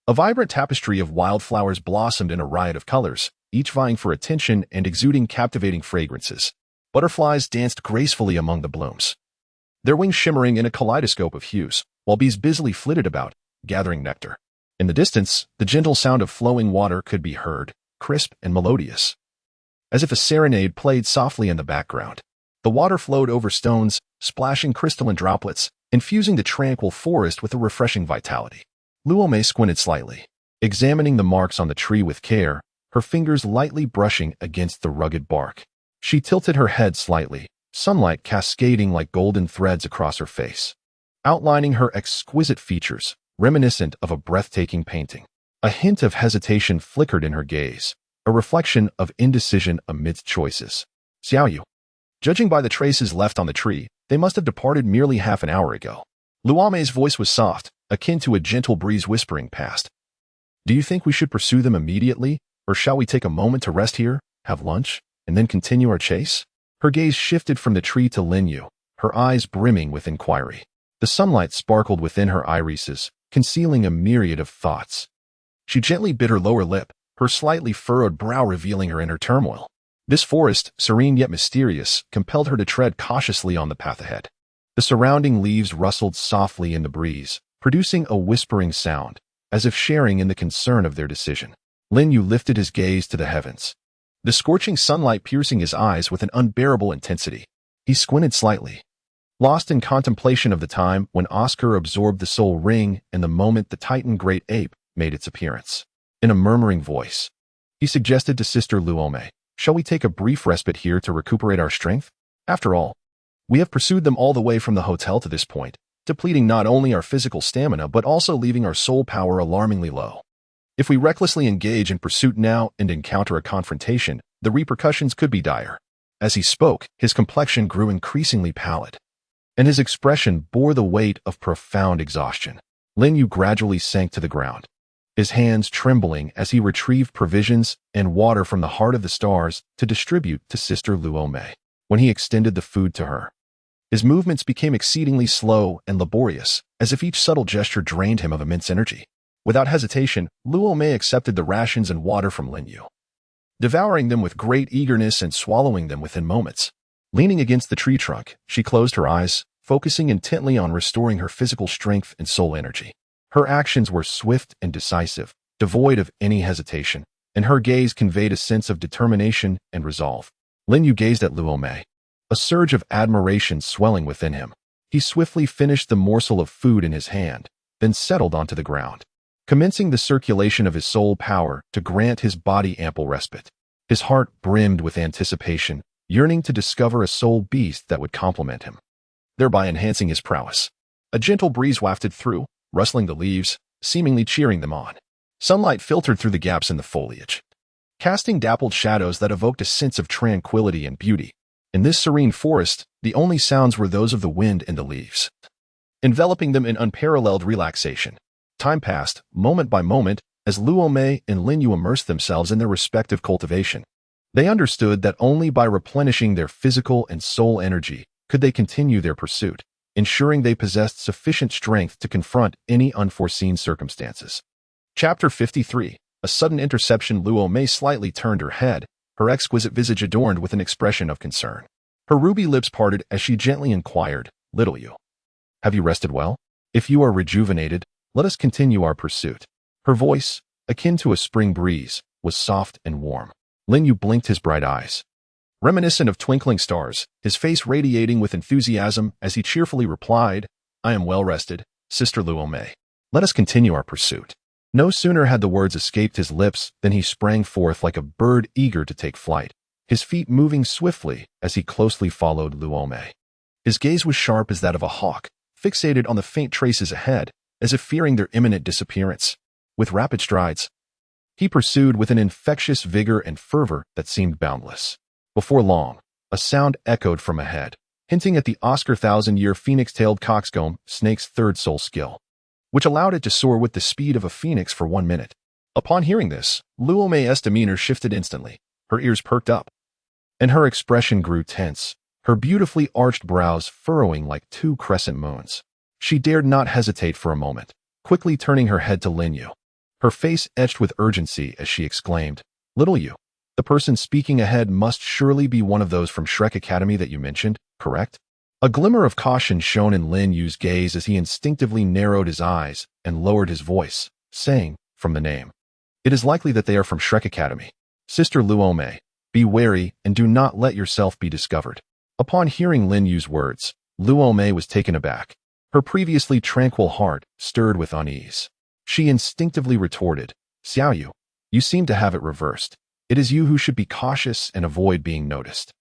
a vibrant tapestry of wildflowers blossomed in a riot of colors, each vying for attention and exuding captivating fragrances. Butterflies danced gracefully among the blooms, their wings shimmering in a kaleidoscope of hues, while bees busily flitted about, gathering nectar. In the distance, the gentle sound of flowing water could be heard, crisp and melodious, as if a serenade played softly in the background. The water flowed over stones, splashing crystalline droplets, infusing the tranquil forest with a refreshing vitality. Luo Mei squinted slightly, examining the marks on the tree with care, her fingers lightly brushing against the rugged bark. She tilted her head slightly, sunlight cascading like golden threads across her face, outlining her exquisite features, reminiscent of a breathtaking painting. A hint of hesitation flickered in her gaze, a reflection of indecision amidst choices. Xiaoyu. Judging by the traces left on the tree, they must have departed merely half an hour ago. Luo Mei's voice was soft, akin to a gentle breeze whispering past. Do you think we should pursue them immediately, or shall we take a moment to rest here, have lunch, and then continue our chase? Her gaze shifted from the tree to Lin Yu, her eyes brimming with inquiry. The sunlight sparkled within her irises, concealing a myriad of thoughts. She gently bit her lower lip, her slightly furrowed brow revealing her inner turmoil. This forest, serene yet mysterious, compelled her to tread cautiously on the path ahead. The surrounding leaves rustled softly in the breeze, producing a whispering sound, as if sharing in the concern of their decision. Lin Yu lifted his gaze to the heavens, the scorching sunlight piercing his eyes with an unbearable intensity. He squinted slightly, lost in contemplation of the time when Oscar absorbed the soul ring and the moment the Titan Great Ape made its appearance. In a murmuring voice, he suggested to Sister Luo Mei, "Shall we take a brief respite here to recuperate our strength? After all, we have pursued them all the way from the hotel to this point, depleting not only our physical stamina but also leaving our soul power alarmingly low. If we recklessly engage in pursuit now and encounter a confrontation, the repercussions could be dire." As he spoke, his complexion grew increasingly pallid, and his expression bore the weight of profound exhaustion. Lin Yu gradually sank to the ground, his hands trembling as he retrieved provisions and water from the heart of the stars to distribute to Sister Luo Mei. When he extended the food to her, his movements became exceedingly slow and laborious, as if each subtle gesture drained him of immense energy. Without hesitation, Luo Mei accepted the rations and water from Lin Yu, devouring them with great eagerness and swallowing them within moments. Leaning against the tree trunk, she closed her eyes, focusing intently on restoring her physical strength and soul energy. Her actions were swift and decisive, devoid of any hesitation, and her gaze conveyed a sense of determination and resolve. Lin Yu gazed at Luo Mei, a surge of admiration swelling within him. He swiftly finished the morsel of food in his hand, then settled onto the ground, commencing the circulation of his soul power to grant his body ample respite. His heart brimmed with anticipation, yearning to discover a soul beast that would complement him, thereby enhancing his prowess. A gentle breeze wafted through, rustling the leaves, seemingly cheering them on. Sunlight filtered through the gaps in the foliage, casting dappled shadows that evoked a sense of tranquility and beauty. In this serene forest, the only sounds were those of the wind and the leaves, enveloping them in unparalleled relaxation. Time passed, moment by moment, as Luo Mei and Lin Yu immersed themselves in their respective cultivation. They understood that only by replenishing their physical and soul energy could they continue their pursuit, ensuring they possessed sufficient strength to confront any unforeseen circumstances. Chapter 53. A sudden interception. Luo Mei slightly turned her head, her exquisite visage adorned with an expression of concern. Her ruby lips parted as she gently inquired, "Little you, have you rested well? If you are rejuvenated, let us continue our pursuit." Her voice, akin to a spring breeze, was soft and warm. Lin Yu blinked his bright eyes, reminiscent of twinkling stars, his face radiating with enthusiasm as he cheerfully replied, "I am well rested, Sister Luo Mei. Let us continue our pursuit." No sooner had the words escaped his lips than he sprang forth like a bird eager to take flight, his feet moving swiftly as he closely followed Luo Mei. His gaze was sharp as that of a hawk, fixated on the faint traces ahead, as if fearing their imminent disappearance. With rapid strides, he pursued with an infectious vigor and fervor that seemed boundless. Before long, a sound echoed from ahead, hinting at the Oscar thousand-year phoenix-tailed coxcomb snake's third soul skill, which allowed it to soar with the speed of a phoenix for 1 minute. Upon hearing this, Luo Mei's demeanor shifted instantly, her ears perked up, and her expression grew tense, her beautifully arched brows furrowing like 2 crescent moons. She dared not hesitate for a moment, quickly turning her head to Lin Yu, her face etched with urgency as she exclaimed, "Little you, the person speaking ahead must surely be one of those from Shrek Academy that you mentioned, correct?" A glimmer of caution shone in Lin Yu's gaze as he instinctively narrowed his eyes and lowered his voice, saying, "From the name, it is likely that they are from Shrek Academy. Sister Luo Mei, be wary and do not let yourself be discovered." Upon hearing Lin Yu's words, Luo Mei was taken aback, her previously tranquil heart stirred with unease. She instinctively retorted, "Xiao Yu, you seem to have it reversed. It is you who should be cautious and avoid being noticed."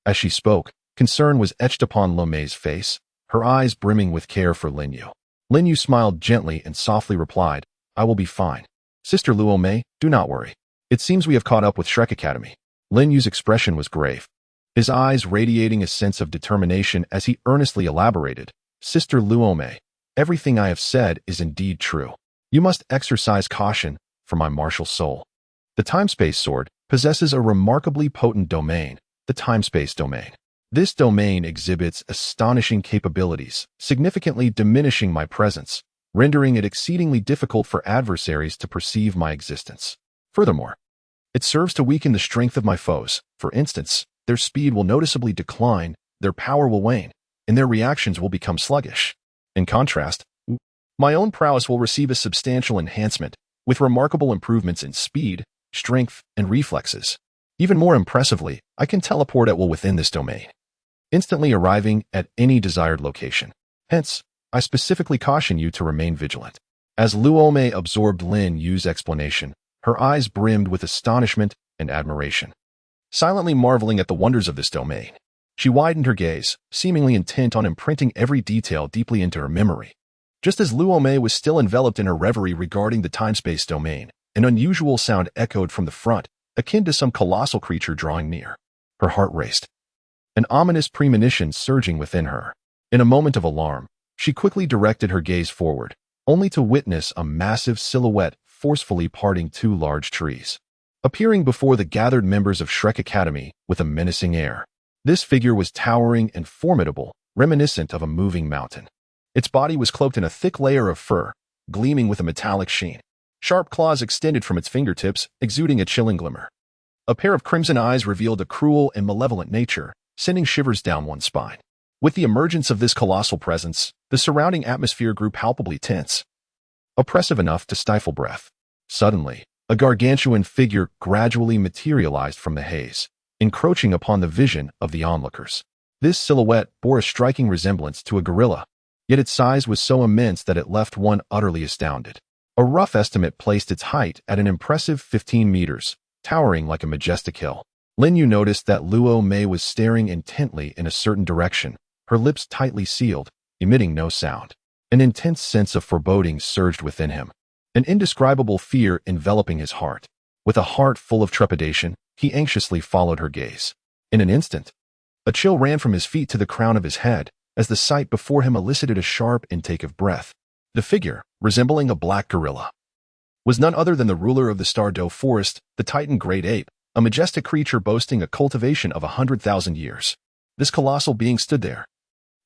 As she spoke, concern was etched upon Luo Mei's face, her eyes brimming with care for Lin Yu. Lin Yu smiled gently and softly replied, "I will be fine. Sister Luo Mei, do not worry. It seems we have caught up with Shrek Academy." Lin Yu's expression was grave, his eyes radiating a sense of determination as he earnestly elaborated, "Sister Luo Mei, everything I have said is indeed true. You must exercise caution for my martial soul. The time-space sword possesses a remarkably potent domain, the time-space domain. This domain exhibits astonishing capabilities, significantly diminishing my presence, rendering it exceedingly difficult for adversaries to perceive my existence. Furthermore, it serves to weaken the strength of my foes. For instance, their speed will noticeably decline, their power will wane, and their reactions will become sluggish. In contrast, my own prowess will receive a substantial enhancement, with remarkable improvements in speed, strength, and reflexes. Even more impressively, I can teleport at will within this domain, instantly arriving at any desired location. Hence, I specifically caution you to remain vigilant." As Luo Mei absorbed Lin Yu's explanation, her eyes brimmed with astonishment and admiration. Silently marveling at the wonders of this domain, she widened her gaze, seemingly intent on imprinting every detail deeply into her memory. Just as Luo Mei was still enveloped in her reverie regarding the time-space domain, an unusual sound echoed from the front, akin to some colossal creature drawing near. Her heart raced, an ominous premonition surging within her. In a moment of alarm, she quickly directed her gaze forward, only to witness a massive silhouette forcefully parting 2 large trees, appearing before the gathered members of Shrek Academy with a menacing air. This figure was towering and formidable, reminiscent of a moving mountain. Its body was cloaked in a thick layer of fur, gleaming with a metallic sheen. Sharp claws extended from its fingertips, exuding a chilling glimmer. A pair of crimson eyes revealed a cruel and malevolent nature, sending shivers down one's spine. With the emergence of this colossal presence, the surrounding atmosphere grew palpably tense, oppressive enough to stifle breath. Suddenly, a gargantuan figure gradually materialized from the haze, encroaching upon the vision of the onlookers. This silhouette bore a striking resemblance to a gorilla, yet its size was so immense that it left one utterly astounded. A rough estimate placed its height at an impressive 15 meters, towering like a majestic hill. Lin Yu noticed that Luo Mei was staring intently in a certain direction, her lips tightly sealed, emitting no sound. An intense sense of foreboding surged within him, an indescribable fear enveloping his heart. With a heart full of trepidation, he anxiously followed her gaze. In an instant, a chill ran from his feet to the crown of his head, as the sight before him elicited a sharp intake of breath. The figure, resembling a black gorilla, was none other than the ruler of the Douluo forest, the Titan Great Ape, a majestic creature boasting a cultivation of 100,000 years. This colossal being stood there,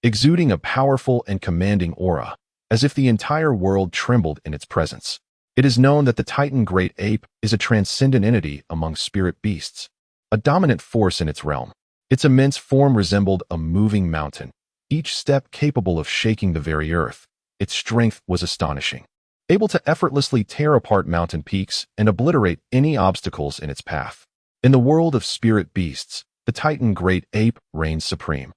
exuding a powerful and commanding aura, as if the entire world trembled in its presence. It is known that the Titan Great Ape is a transcendent entity among spirit beasts, a dominant force in its realm. Its immense form resembled a moving mountain, each step capable of shaking the very earth. Its strength was astonishing, able to effortlessly tear apart mountain peaks and obliterate any obstacles in its path. In the world of spirit beasts, the Titan Great Ape reigns supreme,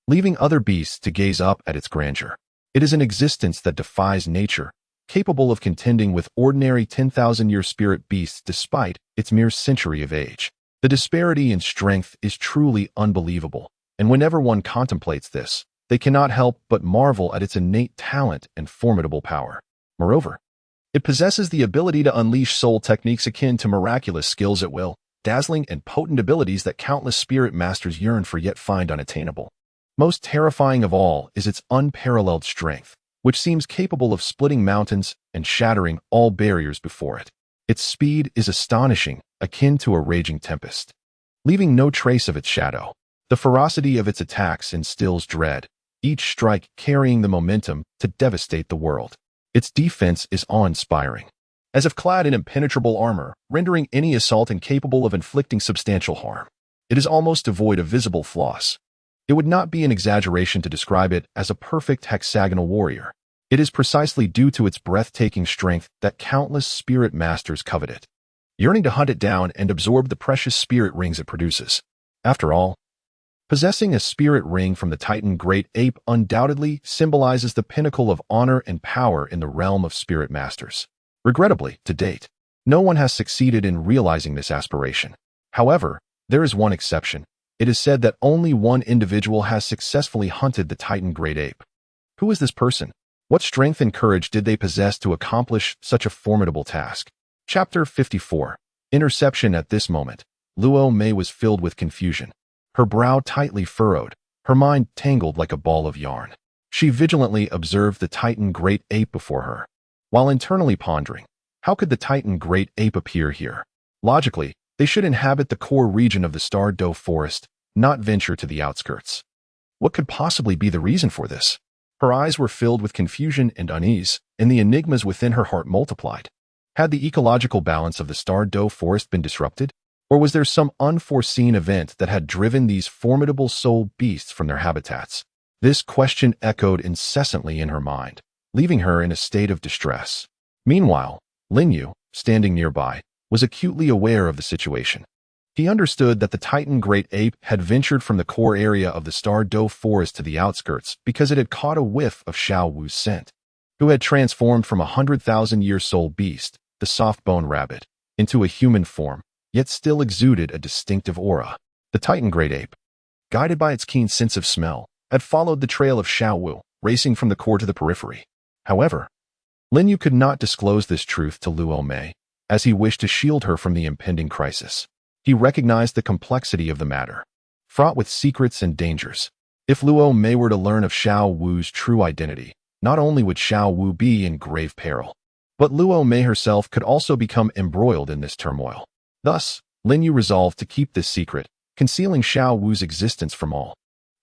leaving other beasts to gaze up at its grandeur. It is an existence that defies nature, capable of contending with ordinary 10,000-year spirit beasts despite its mere century of age. The disparity in strength is truly unbelievable, and whenever one contemplates this, they cannot help but marvel at its innate talent and formidable power. Moreover, it possesses the ability to unleash soul techniques akin to miraculous skills at will, dazzling and potent abilities that countless spirit masters yearn for yet find unattainable. Most terrifying of all is its unparalleled strength, which seems capable of splitting mountains and shattering all barriers before it. Its speed is astonishing, akin to a raging tempest, leaving no trace of its shadow. The ferocity of its attacks instills dread, each strike carrying the momentum to devastate the world. Its defense is awe-inspiring, as if clad in impenetrable armor, rendering any assault incapable of inflicting substantial harm. It is almost devoid of visible flaws. It would not be an exaggeration to describe it as a perfect hexagonal warrior. It is precisely due to its breathtaking strength that countless spirit masters covet it, yearning to hunt it down and absorb the precious spirit rings it produces. After all, possessing a spirit ring from the Titan Great Ape undoubtedly symbolizes the pinnacle of honor and power in the realm of spirit masters. Regrettably, to date, no one has succeeded in realizing this aspiration. However, there is one exception. It is said that only one individual has successfully hunted the Titan Great Ape. Who is this person? What strength and courage did they possess to accomplish such a formidable task? Chapter 54. Interception. At this moment, Luo Mei was filled with confusion, her brow tightly furrowed, her mind tangled like a ball of yarn. She vigilantly observed the Titan Great Ape before her, while internally pondering, how could the Titan Great Ape appear here? Logically, they should inhabit the core region of the Douluo forest, not venture to the outskirts. What could possibly be the reason for this? Her eyes were filled with confusion and unease, and the enigmas within her heart multiplied. Had the ecological balance of the Douluo forest been disrupted? Or was there some unforeseen event that had driven these formidable soul beasts from their habitats? This question echoed incessantly in her mind, leaving her in a state of distress. Meanwhile, Lin Yu, standing nearby, was acutely aware of the situation. He understood that the Titan Great Ape had ventured from the core area of the Douluo forest to the outskirts because it had caught a whiff of Xiao Wu's scent, who had transformed from a 100,000-year soul beast, the soft-bone rabbit, into a human form, yet still exuded a distinctive aura. The Titan Great Ape, guided by its keen sense of smell, had followed the trail of Xiao Wu, racing from the core to the periphery. However, Lin Yu could not disclose this truth to Luo Mei, as he wished to shield her from the impending crisis. He recognized the complexity of the matter, fraught with secrets and dangers. If Luo Mei were to learn of Xiao Wu's true identity, not only would Xiao Wu be in grave peril, but Luo Mei herself could also become embroiled in this turmoil. Thus, Lin Yu resolved to keep this secret, concealing Xiao Wu's existence from all.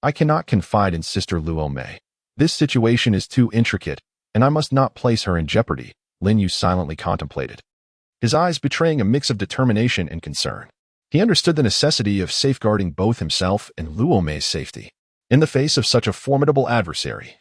I cannot confide in Sister Luo Mei. This situation is too intricate, and I must not place her in jeopardy, Lin Yu silently contemplated, his eyes betraying a mix of determination and concern. He understood the necessity of safeguarding both himself and Luo Mei's safety. In the face of such a formidable adversary,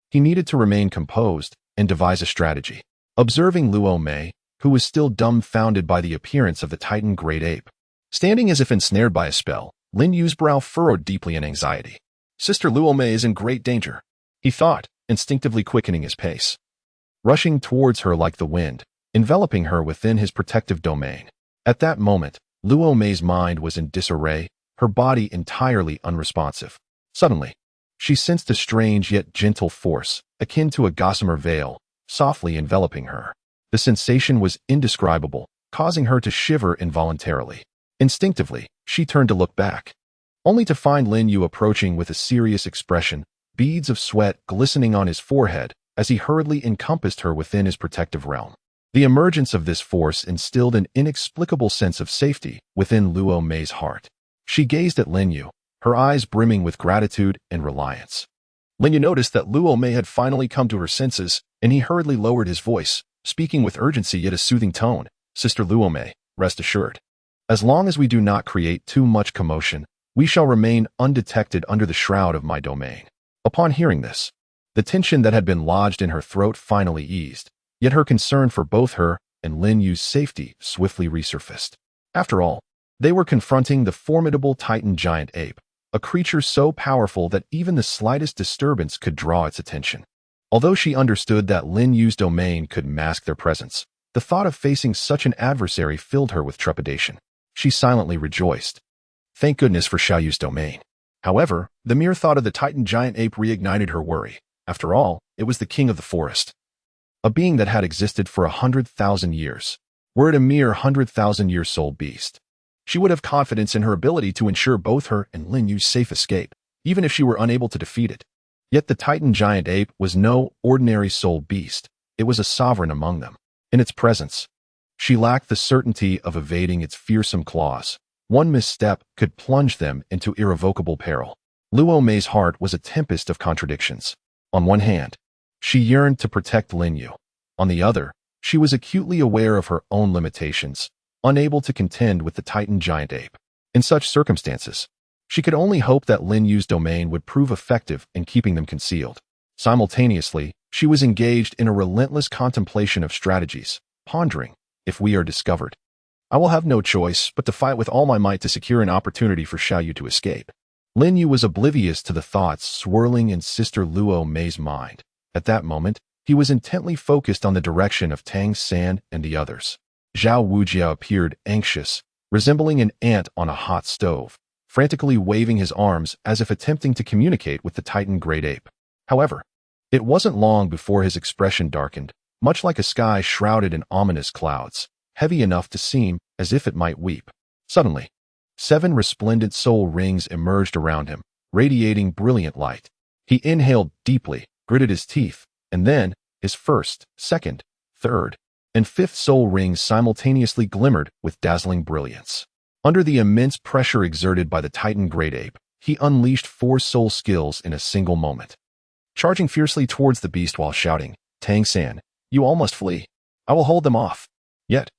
he needed to remain composed and devise a strategy. Observing Luo Mei, who was still dumbfounded by the appearance of the Titan Great Ape, standing as if ensnared by a spell, Lin Yu's brow furrowed deeply in anxiety. Sister Luo Mei is in great danger, he thought, instinctively quickening his pace, rushing towards her like the wind, enveloping her within his protective domain. At that moment, Luo Mei's mind was in disarray, her body entirely unresponsive. Suddenly, she sensed a strange yet gentle force, akin to a gossamer veil, softly enveloping her. The sensation was indescribable, causing her to shiver involuntarily. Instinctively, she turned to look back, only to find Lin Yu approaching with a serious expression, beads of sweat glistening on his forehead as he hurriedly encompassed her within his protective realm. The emergence of this force instilled an inexplicable sense of safety within Luo Mei's heart. She gazed at Lin Yu, her eyes brimming with gratitude and reliance. Lin Yu noticed that Luo Mei had finally come to her senses, and he hurriedly lowered his voice, speaking with urgency yet a soothing tone. Sister Luo, rest assured. As long as we do not create too much commotion, we shall remain undetected under the shroud of my domain. Upon hearing this, the tension that had been lodged in her throat finally eased, yet her concern for both her and Lin Yu's safety swiftly resurfaced. After all, they were confronting the formidable Titan giant ape, a creature so powerful that even the slightest disturbance could draw its attention. Although she understood that Lin Yu's domain could mask their presence, the thought of facing such an adversary filled her with trepidation. She silently rejoiced. Thank goodness for Xiao Yu's domain. However, the mere thought of the Titan giant ape reignited her worry. After all, it was the king of the forest, a being that had existed for 100,000 years. Were it a mere 100,000-year-soul beast, she would have confidence in her ability to ensure both her and Lin Yu's safe escape, even if she were unable to defeat it. Yet the Titan giant ape was no ordinary soul beast. It was a sovereign among them. In its presence, she lacked the certainty of evading its fearsome claws. One misstep could plunge them into irrevocable peril. Luo Mei's heart was a tempest of contradictions. On one hand, she yearned to protect Lin Yu. On the other, she was acutely aware of her own limitations, unable to contend with the Titan giant ape. In such circumstances, she could only hope that Lin Yu's domain would prove effective in keeping them concealed. Simultaneously, she was engaged in a relentless contemplation of strategies, pondering, if we are discovered, I will have no choice but to fight with all my might to secure an opportunity for Xiao Yu to escape. Lin Yu was oblivious to the thoughts swirling in Sister Luo Mei's mind. At that moment, he was intently focused on the direction of Tang San and the others. Zhao Wujia appeared anxious, resembling an ant on a hot stove, frantically waving his arms as if attempting to communicate with the Titan great ape. However, it wasn't long before his expression darkened, much like a sky shrouded in ominous clouds, heavy enough to seem as if it might weep. Suddenly, 7 resplendent soul rings emerged around him, radiating brilliant light. He inhaled deeply, gritted his teeth, and then his first, second, third, and fifth soul rings simultaneously glimmered with dazzling brilliance. Under the immense pressure exerted by the Titan great ape, he unleashed 4 soul skills in a single moment. Charging fiercely towards the beast while shouting, Tang San, you all must flee. I will hold them off. Yet,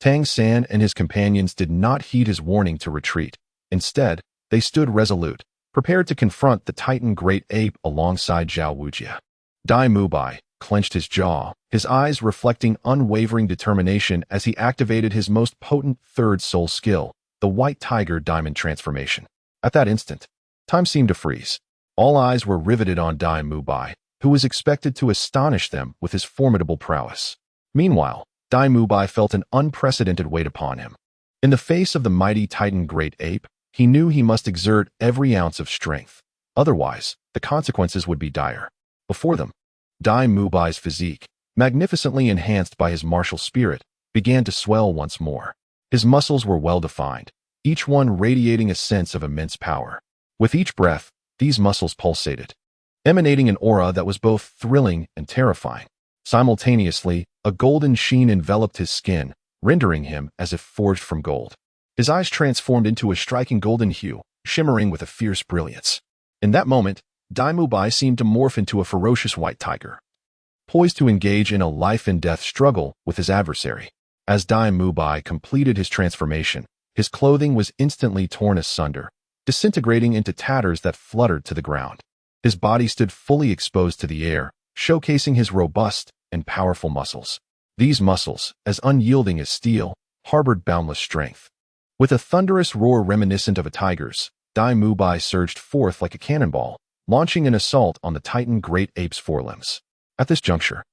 Tang San and his companions did not heed his warning to retreat. Instead, they stood resolute, prepared to confront the Titan great ape alongside Zhao Wujia. Dai Mubai clenched his jaw, his eyes reflecting unwavering determination as he activated his most potent third soul skill, the White Tiger Diamond Transformation. At that instant, time seemed to freeze. All eyes were riveted on Dai Mubai, who was expected to astonish them with his formidable prowess. Meanwhile, Dai Mubai felt an unprecedented weight upon him. In the face of the mighty Titan great ape, he knew he must exert every ounce of strength. Otherwise, the consequences would be dire. Before them, Dai Mubai's physique, magnificently enhanced by his martial spirit, began to swell once more. His muscles were well-defined, each one radiating a sense of immense power. With each breath, these muscles pulsated, emanating an aura that was both thrilling and terrifying. Simultaneously, a golden sheen enveloped his skin, rendering him as if forged from gold. His eyes transformed into a striking golden hue, shimmering with a fierce brilliance. In that moment, Dai Mubai seemed to morph into a ferocious white tiger, poised to engage in a life-and-death struggle with his adversary. As Dai Mubai completed his transformation, his clothing was instantly torn asunder, disintegrating into tatters that fluttered to the ground. His body stood fully exposed to the air, showcasing his robust and powerful muscles. These muscles, as unyielding as steel, harbored boundless strength. With a thunderous roar reminiscent of a tiger's, Dai Mubai surged forth like a cannonball, launching an assault on the Titan great ape's forelimbs. At this juncture,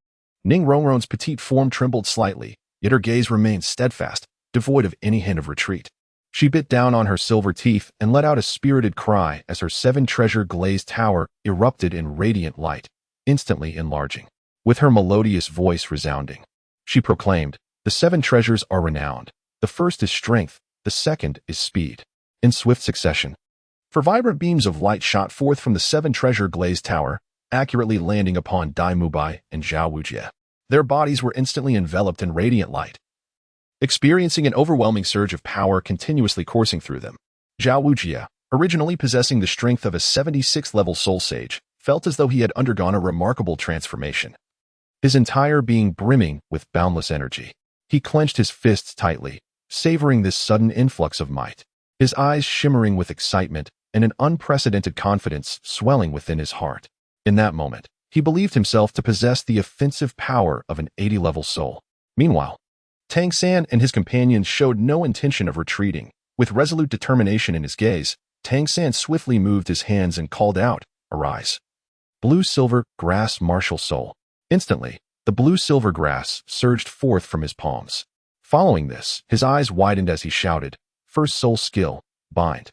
Ning Ronron's petite form trembled slightly, yet her gaze remained steadfast, devoid of any hint of retreat. She bit down on her silver teeth and let out a spirited cry as her 7-treasure glazed tower erupted in radiant light, instantly enlarging. With her melodious voice resounding, she proclaimed, "The 7 treasures are renowned. The first is strength, the second is speed." In swift succession, for vibrant beams of light shot forth from the 7-treasure glazed tower, accurately landing upon Dai Mubai and Zhao Wujia. Their bodies were instantly enveloped in radiant light, experiencing an overwhelming surge of power continuously coursing through them. Zhao Wujia, originally possessing the strength of a 76th-level soul sage, felt as though he had undergone a remarkable transformation. his entire being brimming with boundless energy. He clenched his fists tightly, savoring this sudden influx of might, his eyes shimmering with excitement and an unprecedented confidence swelling within his heart. In that moment, he believed himself to possess the offensive power of an 80-level soul. Meanwhile, Tang San and his companions showed no intention of retreating. With resolute determination in his gaze, Tang San swiftly moved his hands and called out, "Arise." Blue-silver grass martial soul. Instantly, the blue-silver grass surged forth from his palms. Following this, his eyes widened as he shouted, "First soul skill, bind."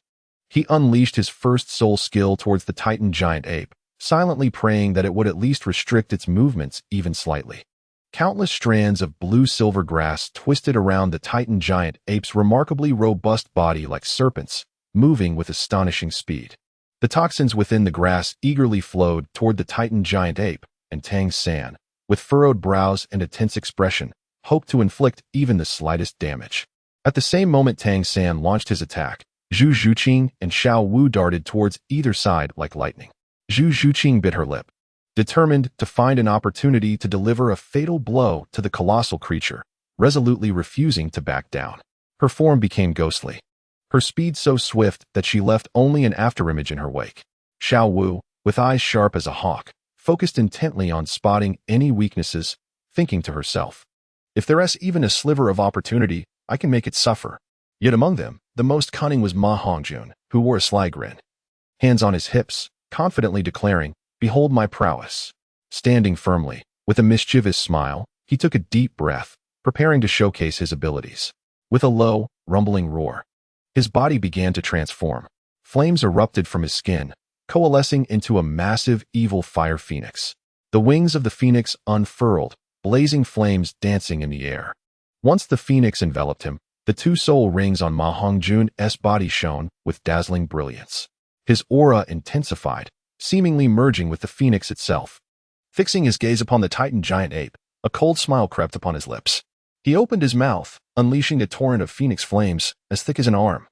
He unleashed his first soul skill towards the Titan giant ape, silently praying that it would at least restrict its movements even slightly. Countless strands of blue-silver grass twisted around the Titan giant ape's remarkably robust body like serpents, moving with astonishing speed. The toxins within the grass eagerly flowed toward the Titan giant ape, and Tang San, with furrowed brows and a tense expression, hoped to inflict even the slightest damage. At the same moment Tang San launched his attack, Zhu Zhuqing and Xiao Wu darted towards either side like lightning. Zhu Zhuqing bit her lip, determined to find an opportunity to deliver a fatal blow to the colossal creature, resolutely refusing to back down. Her form became ghostly, her speed so swift that she left only an afterimage in her wake. Xiao Wu, with eyes sharp as a hawk, focused intently on spotting any weaknesses, thinking to herself, "If there's even a sliver of opportunity, I can make it suffer." Yet among them, the most cunning was Ma Hongjun, who wore a sly grin, hands on his hips, confidently declaring, "Behold my prowess." Standing firmly, with a mischievous smile, he took a deep breath, preparing to showcase his abilities. With a low, rumbling roar, his body began to transform. Flames erupted from his skin, coalescing into a massive evil fire phoenix. The wings of the phoenix unfurled, blazing flames dancing in the air. Once the phoenix enveloped him, the two soul rings on Ma Hongjun's body shone with dazzling brilliance. His aura intensified, seemingly merging with the phoenix itself. Fixing his gaze upon the Titan giant ape, a cold smile crept upon his lips. He opened his mouth, unleashing a torrent of phoenix flames as thick as an arm,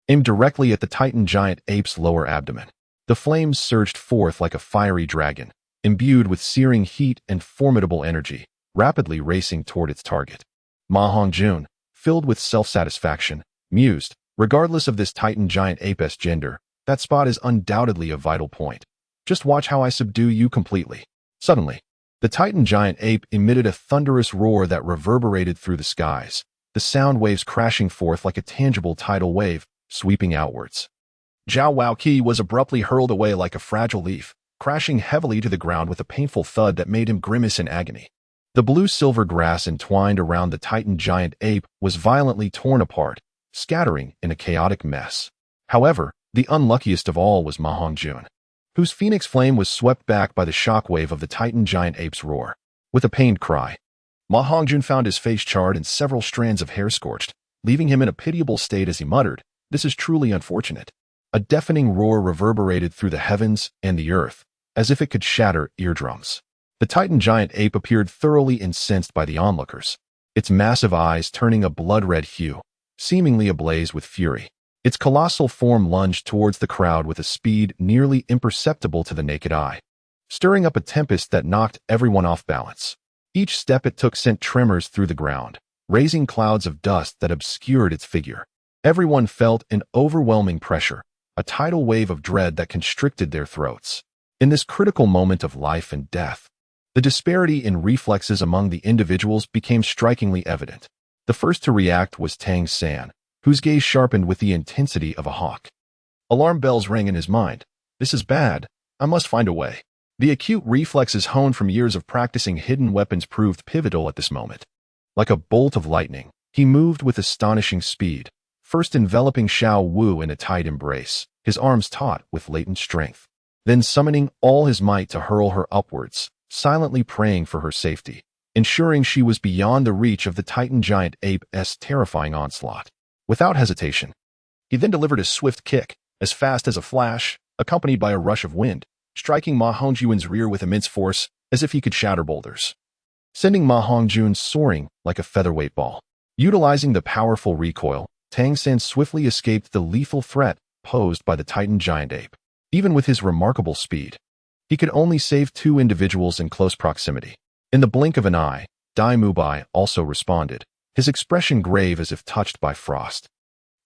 aimed directly at the Titan giant ape's lower abdomen. The flames surged forth like a fiery dragon, imbued with searing heat and formidable energy, rapidly racing toward its target. Ma Hongjun, filled with self-satisfaction, mused, "Regardless of this Titan giant ape's gender, that spot is undoubtedly a vital point. Just watch how I subdue you completely." Suddenly, the Titan giant ape emitted a thunderous roar that reverberated through the skies, the sound waves crashing forth like a tangible tidal wave, sweeping outwards. Zhao Waoqi was abruptly hurled away like a fragile leaf, crashing heavily to the ground with a painful thud that made him grimace in agony. The blue-silver grass entwined around the Titan giant ape was violently torn apart, scattering in a chaotic mess. However, the unluckiest of all was Ma Hongjun, whose phoenix flame was swept back by the shockwave of the Titan giant ape's roar. With a pained cry, Ma Hongjun found his face charred and several strands of hair scorched, leaving him in a pitiable state as he muttered, "This is truly unfortunate." A deafening roar reverberated through the heavens and the earth, as if it could shatter eardrums. The Titan giant ape appeared thoroughly incensed by the onlookers, its massive eyes turning a blood-red hue, seemingly ablaze with fury. Its colossal form lunged towards the crowd with a speed nearly imperceptible to the naked eye, stirring up a tempest that knocked everyone off balance. Each step it took sent tremors through the ground, raising clouds of dust that obscured its figure. Everyone felt an overwhelming pressure, a tidal wave of dread that constricted their throats. In this critical moment of life and death, the disparity in reflexes among the individuals became strikingly evident. The first to react was Tang San, whose gaze sharpened with the intensity of a hawk. Alarm bells rang in his mind. "This is bad. I must find a way." The acute reflexes honed from years of practicing hidden weapons proved pivotal at this moment. Like a bolt of lightning, he moved with astonishing speed, first enveloping Xiao Wu in a tight embrace, his arms taut with latent strength, then summoning all his might to hurl her upwards, silently praying for her safety, ensuring she was beyond the reach of the Titan giant ape's terrifying onslaught. Without hesitation, he then delivered a swift kick, as fast as a flash, accompanied by a rush of wind, striking Ma Hongjun's rear with immense force, as if he could shatter boulders, sending Ma Hongjun soaring like a featherweight ball. Utilizing the powerful recoil, Tang San swiftly escaped the lethal threat posed by the Titan giant ape. Even with his remarkable speed, he could only save two individuals in close proximity. In the blink of an eye, Dai Mubai also responded, his expression grave as if touched by frost.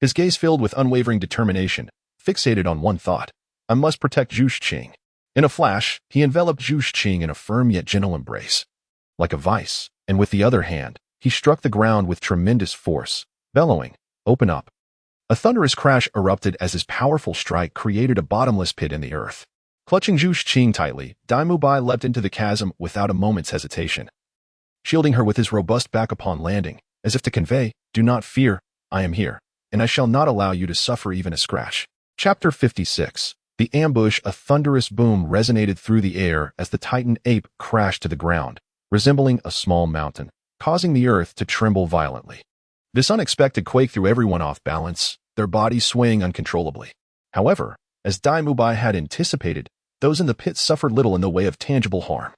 His gaze filled with unwavering determination, fixated on one thought: I must protect Zhu Qing. In a flash, he enveloped Zhu Qing in a firm yet gentle embrace. Like a vice, and with the other hand, he struck the ground with tremendous force, bellowing, "Open up." A thunderous crash erupted as his powerful strike created a bottomless pit in the earth. Clutching Zhu Qing tightly, Dai Mubai leapt into the chasm without a moment's hesitation, shielding her with his robust back upon landing, as if to convey, "Do not fear, I am here, and I shall not allow you to suffer even a scratch." Chapter 56. The ambush. A thunderous boom resonated through the air as the Titan ape crashed to the ground, resembling a small mountain, causing the earth to tremble violently. This unexpected quake threw everyone off balance, their bodies swaying uncontrollably. However, as Dai Mubai had anticipated, those in the pit suffered little in the way of tangible harm.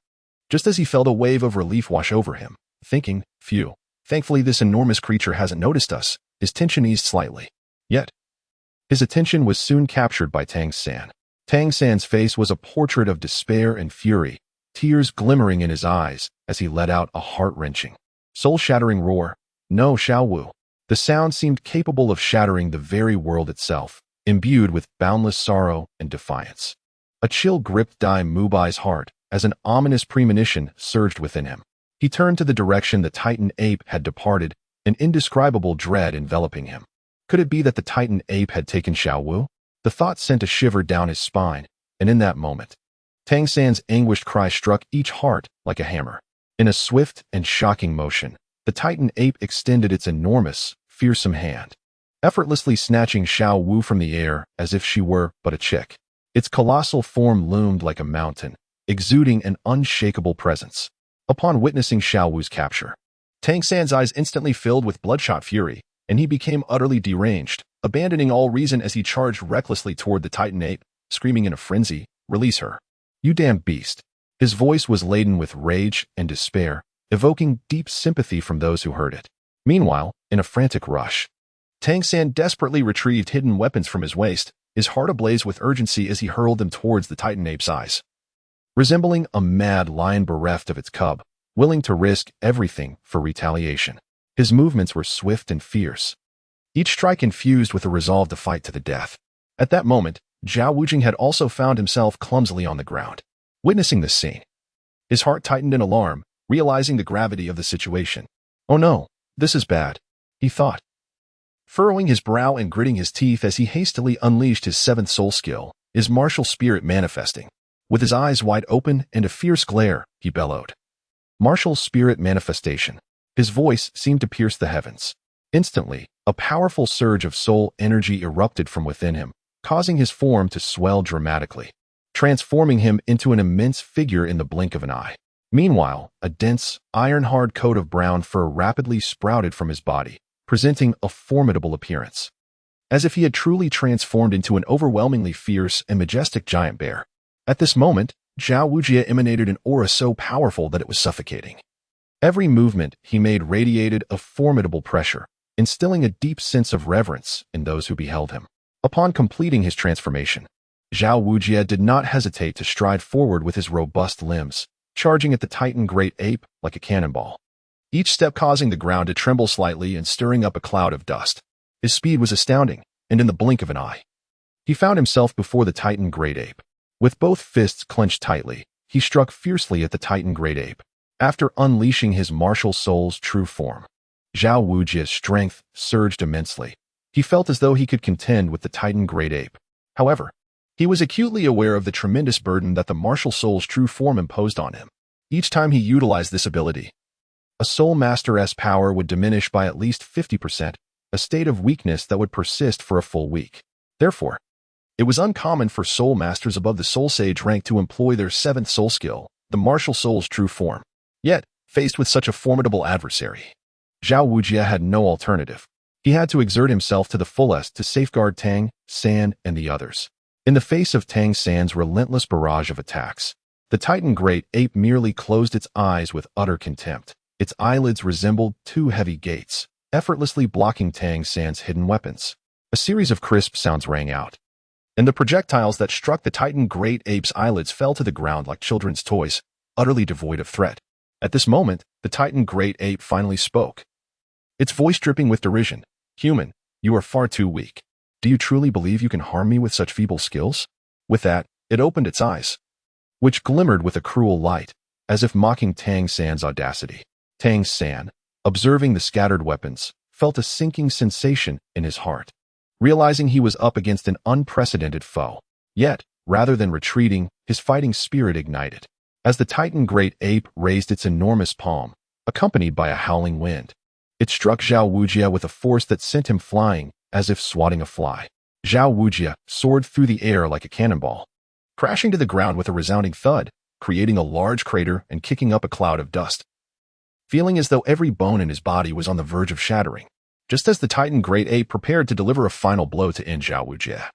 Just as he felt a wave of relief wash over him, thinking, "Phew, thankfully this enormous creature hasn't noticed us," his tension eased slightly. Yet, his attention was soon captured by Tang San. Tang San's face was a portrait of despair and fury, tears glimmering in his eyes as he let out a heart-wrenching, soul-shattering roar. "No, Xiaowu." The sound seemed capable of shattering the very world itself, imbued with boundless sorrow and defiance. A chill gripped Dai Mubai's heart as an ominous premonition surged within him. He turned to the direction the Titan ape had departed, an indescribable dread enveloping him. Could it be that the Titan ape had taken Xiaowu? The thought sent a shiver down his spine, and in that moment, Tang San's anguished cry struck each heart like a hammer. In a swift and shocking motion, the Titan ape extended its enormous, fearsome hand, effortlessly snatching Xiaowu from the air as if she were but a chick. Its colossal form loomed like a mountain, exuding an unshakable presence. Upon witnessing Xiaowu's capture, Tang San's eyes instantly filled with bloodshot fury, and he became utterly deranged, abandoning all reason as he charged recklessly toward the Titan ape, screaming in a frenzy, "Release her, you damned beast." His voice was laden with rage and despair, evoking deep sympathy from those who heard it. Meanwhile, in a frantic rush, Tang San desperately retrieved hidden weapons from his waist, his heart ablaze with urgency as he hurled them towards the Titan ape's eyes. Resembling a mad lion bereft of its cub, willing to risk everything for retaliation, his movements were swift and fierce, each strike infused with a resolve to fight to the death. At that moment, Zhao Wujing had also found himself clumsily on the ground. Witnessing this scene, his heart tightened in alarm, realizing the gravity of the situation. "Oh no, this is bad," he thought, furrowing his brow and gritting his teeth as he hastily unleashed his seventh soul skill, his martial spirit manifesting. With his eyes wide open and a fierce glare, he bellowed, "Martial spirit manifestation." His voice seemed to pierce the heavens. Instantly, a powerful surge of soul energy erupted from within him, causing his form to swell dramatically, transforming him into an immense figure in the blink of an eye. Meanwhile, a dense, iron-hard coat of brown fur rapidly sprouted from his body, presenting a formidable appearance, as if he had truly transformed into an overwhelmingly fierce and majestic giant bear. At this moment, Zhao Wujie emanated an aura so powerful that it was suffocating. Every movement he made radiated a formidable pressure, instilling a deep sense of reverence in those who beheld him. Upon completing his transformation, Zhao Wujie did not hesitate to stride forward with his robust limbs, charging at the Titan great ape like a cannonball, each step causing the ground to tremble slightly and stirring up a cloud of dust. His speed was astounding, and in the blink of an eye, he found himself before the Titan great ape. With both fists clenched tightly, he struck fiercely at the Titan great ape. After unleashing his martial soul's true form, Zhao Wujie's strength surged immensely. He felt as though he could contend with the Titan great ape. However, he was acutely aware of the tremendous burden that the martial soul's true form imposed on him. Each time he utilized this ability, a soul master's power would diminish by at least 50%, a state of weakness that would persist for a full week. Therefore, it was uncommon for soul masters above the soul sage rank to employ their seventh soul skill, the martial soul's true form. Yet, faced with such a formidable adversary, Zhao Wujie had no alternative. He had to exert himself to the fullest to safeguard Tang San and the others. In the face of Tang San's relentless barrage of attacks, the Titan great ape merely closed its eyes with utter contempt. Its eyelids resembled two heavy gates, effortlessly blocking Tang San's hidden weapons. A series of crisp sounds rang out, and the projectiles that struck the Titan great ape's eyelids fell to the ground like children's toys, utterly devoid of threat. At this moment, the Titan Great Ape finally spoke. Its voice dripping with derision. "Human, you are far too weak. Do you truly believe you can harm me with such feeble skills?" With that, it opened its eyes, which glimmered with a cruel light, as if mocking Tang San's audacity. Tang San, observing the scattered weapons, felt a sinking sensation in his heart, realizing he was up against an unprecedented foe. Yet, rather than retreating, his fighting spirit ignited. As the Titan Great Ape raised its enormous palm, accompanied by a howling wind, it struck Zhao Wujia with a force that sent him flying, as if swatting a fly. Zhao Wujia soared through the air like a cannonball, crashing to the ground with a resounding thud, creating a large crater and kicking up a cloud of dust, feeling as though every bone in his body was on the verge of shattering. Just as the Titan Great Ape prepared to deliver a final blow to end Zhao Wujia,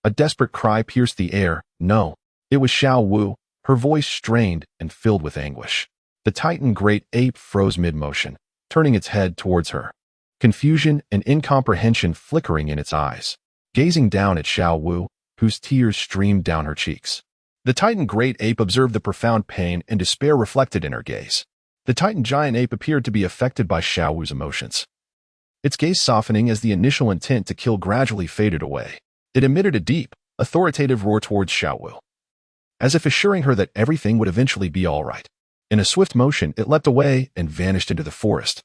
a desperate cry pierced the air. No, it was Xiao Wu, her voice strained and filled with anguish. The Titan Great Ape froze mid-motion, turning its head towards her, confusion and incomprehension flickering in its eyes, gazing down at Xiao Wu, whose tears streamed down her cheeks. The Titan Great Ape observed the profound pain and despair reflected in her gaze. The Titan Giant Ape appeared to be affected by Xiao Wu's emotions, its gaze softening as the initial intent to kill gradually faded away. It emitted a deep, authoritative roar towards Xiao Wu, as if assuring her that everything would eventually be all right. In a swift motion, it leapt away and vanished into the forest,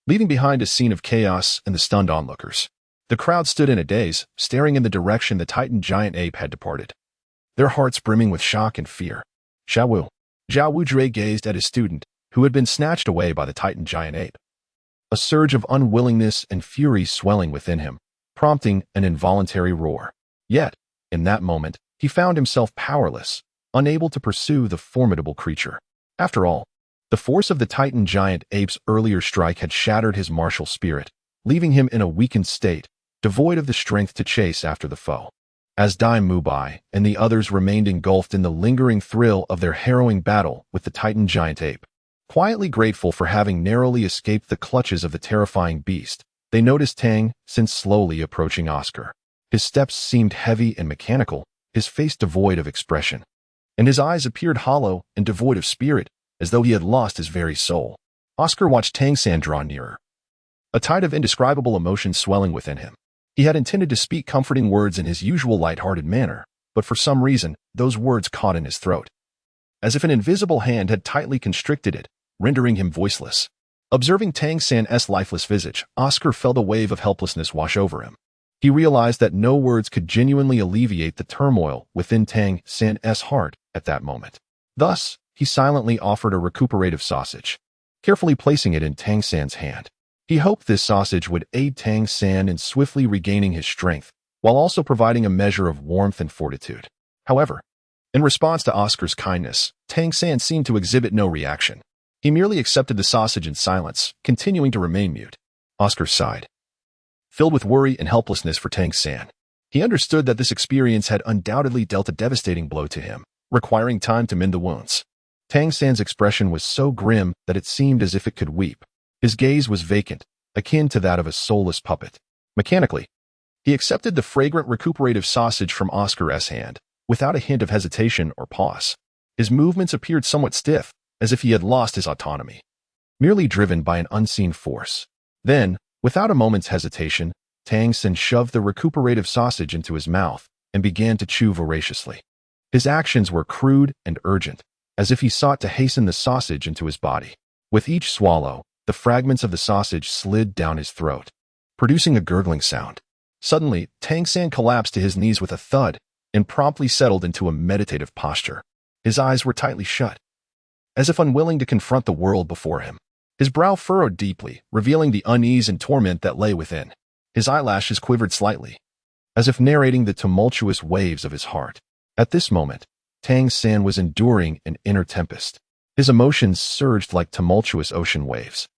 leaving behind a scene of chaos and the stunned onlookers. The crowd stood in a daze, staring in the direction the Titan Giant Ape had departed, their hearts brimming with shock and fear. Zhao Wujia gazed at his student, who had been snatched away by the Titan Giant Ape, a surge of unwillingness and fury swelling within him, prompting an involuntary roar. Yet, in that moment, he found himself powerless, unable to pursue the formidable creature. After all, the force of the Titan Giant Ape's earlier strike had shattered his martial spirit, leaving him in a weakened state, devoid of the strength to chase after the foe. As Dai Mubai and the others remained engulfed in the lingering thrill of their harrowing battle with the Titan Giant Ape, quietly grateful for having narrowly escaped the clutches of the terrifying beast, they noticed Tang San slowly approaching Oscar. His steps seemed heavy and mechanical, his face devoid of expression, and his eyes appeared hollow and devoid of spirit, as though he had lost his very soul. Oscar watched Tang San draw nearer, a tide of indescribable emotion swelling within him. He had intended to speak comforting words in his usual light-hearted manner, but for some reason, those words caught in his throat, as if an invisible hand had tightly constricted it, rendering him voiceless. Observing Tang San's lifeless visage, Oscar felt a wave of helplessness wash over him. He realized that no words could genuinely alleviate the turmoil within Tang San's heart at that moment. Thus, he silently offered a recuperative sausage, carefully placing it in Tang San's hand. He hoped this sausage would aid Tang San in swiftly regaining his strength, while also providing a measure of warmth and fortitude. However, in response to Oscar's kindness, Tang San seemed to exhibit no reaction. He merely accepted the sausage in silence, continuing to remain mute. Oscar sighed, filled with worry and helplessness for Tang San. He understood that this experience had undoubtedly dealt a devastating blow to him, requiring time to mend the wounds. Tang San's expression was so grim that it seemed as if it could weep. His gaze was vacant, akin to that of a soulless puppet. Mechanically, he accepted the fragrant recuperative sausage from Oscar's hand, without a hint of hesitation or pause. His movements appeared somewhat stiff, as if he had lost his autonomy, merely driven by an unseen force. Then, without a moment's hesitation, Tang San shoved the recuperative sausage into his mouth and began to chew voraciously. His actions were crude and urgent, as if he sought to hasten the sausage into his body. With each swallow, the fragments of the sausage slid down his throat, producing a gurgling sound. Suddenly, Tang San collapsed to his knees with a thud and promptly settled into a meditative posture. His eyes were tightly shut, as if unwilling to confront the world before him. His brow furrowed deeply, revealing the unease and torment that lay within. His eyelashes quivered slightly, as if narrating the tumultuous waves of his heart. At this moment, Tang San was enduring an inner tempest. His emotions surged like tumultuous ocean waves,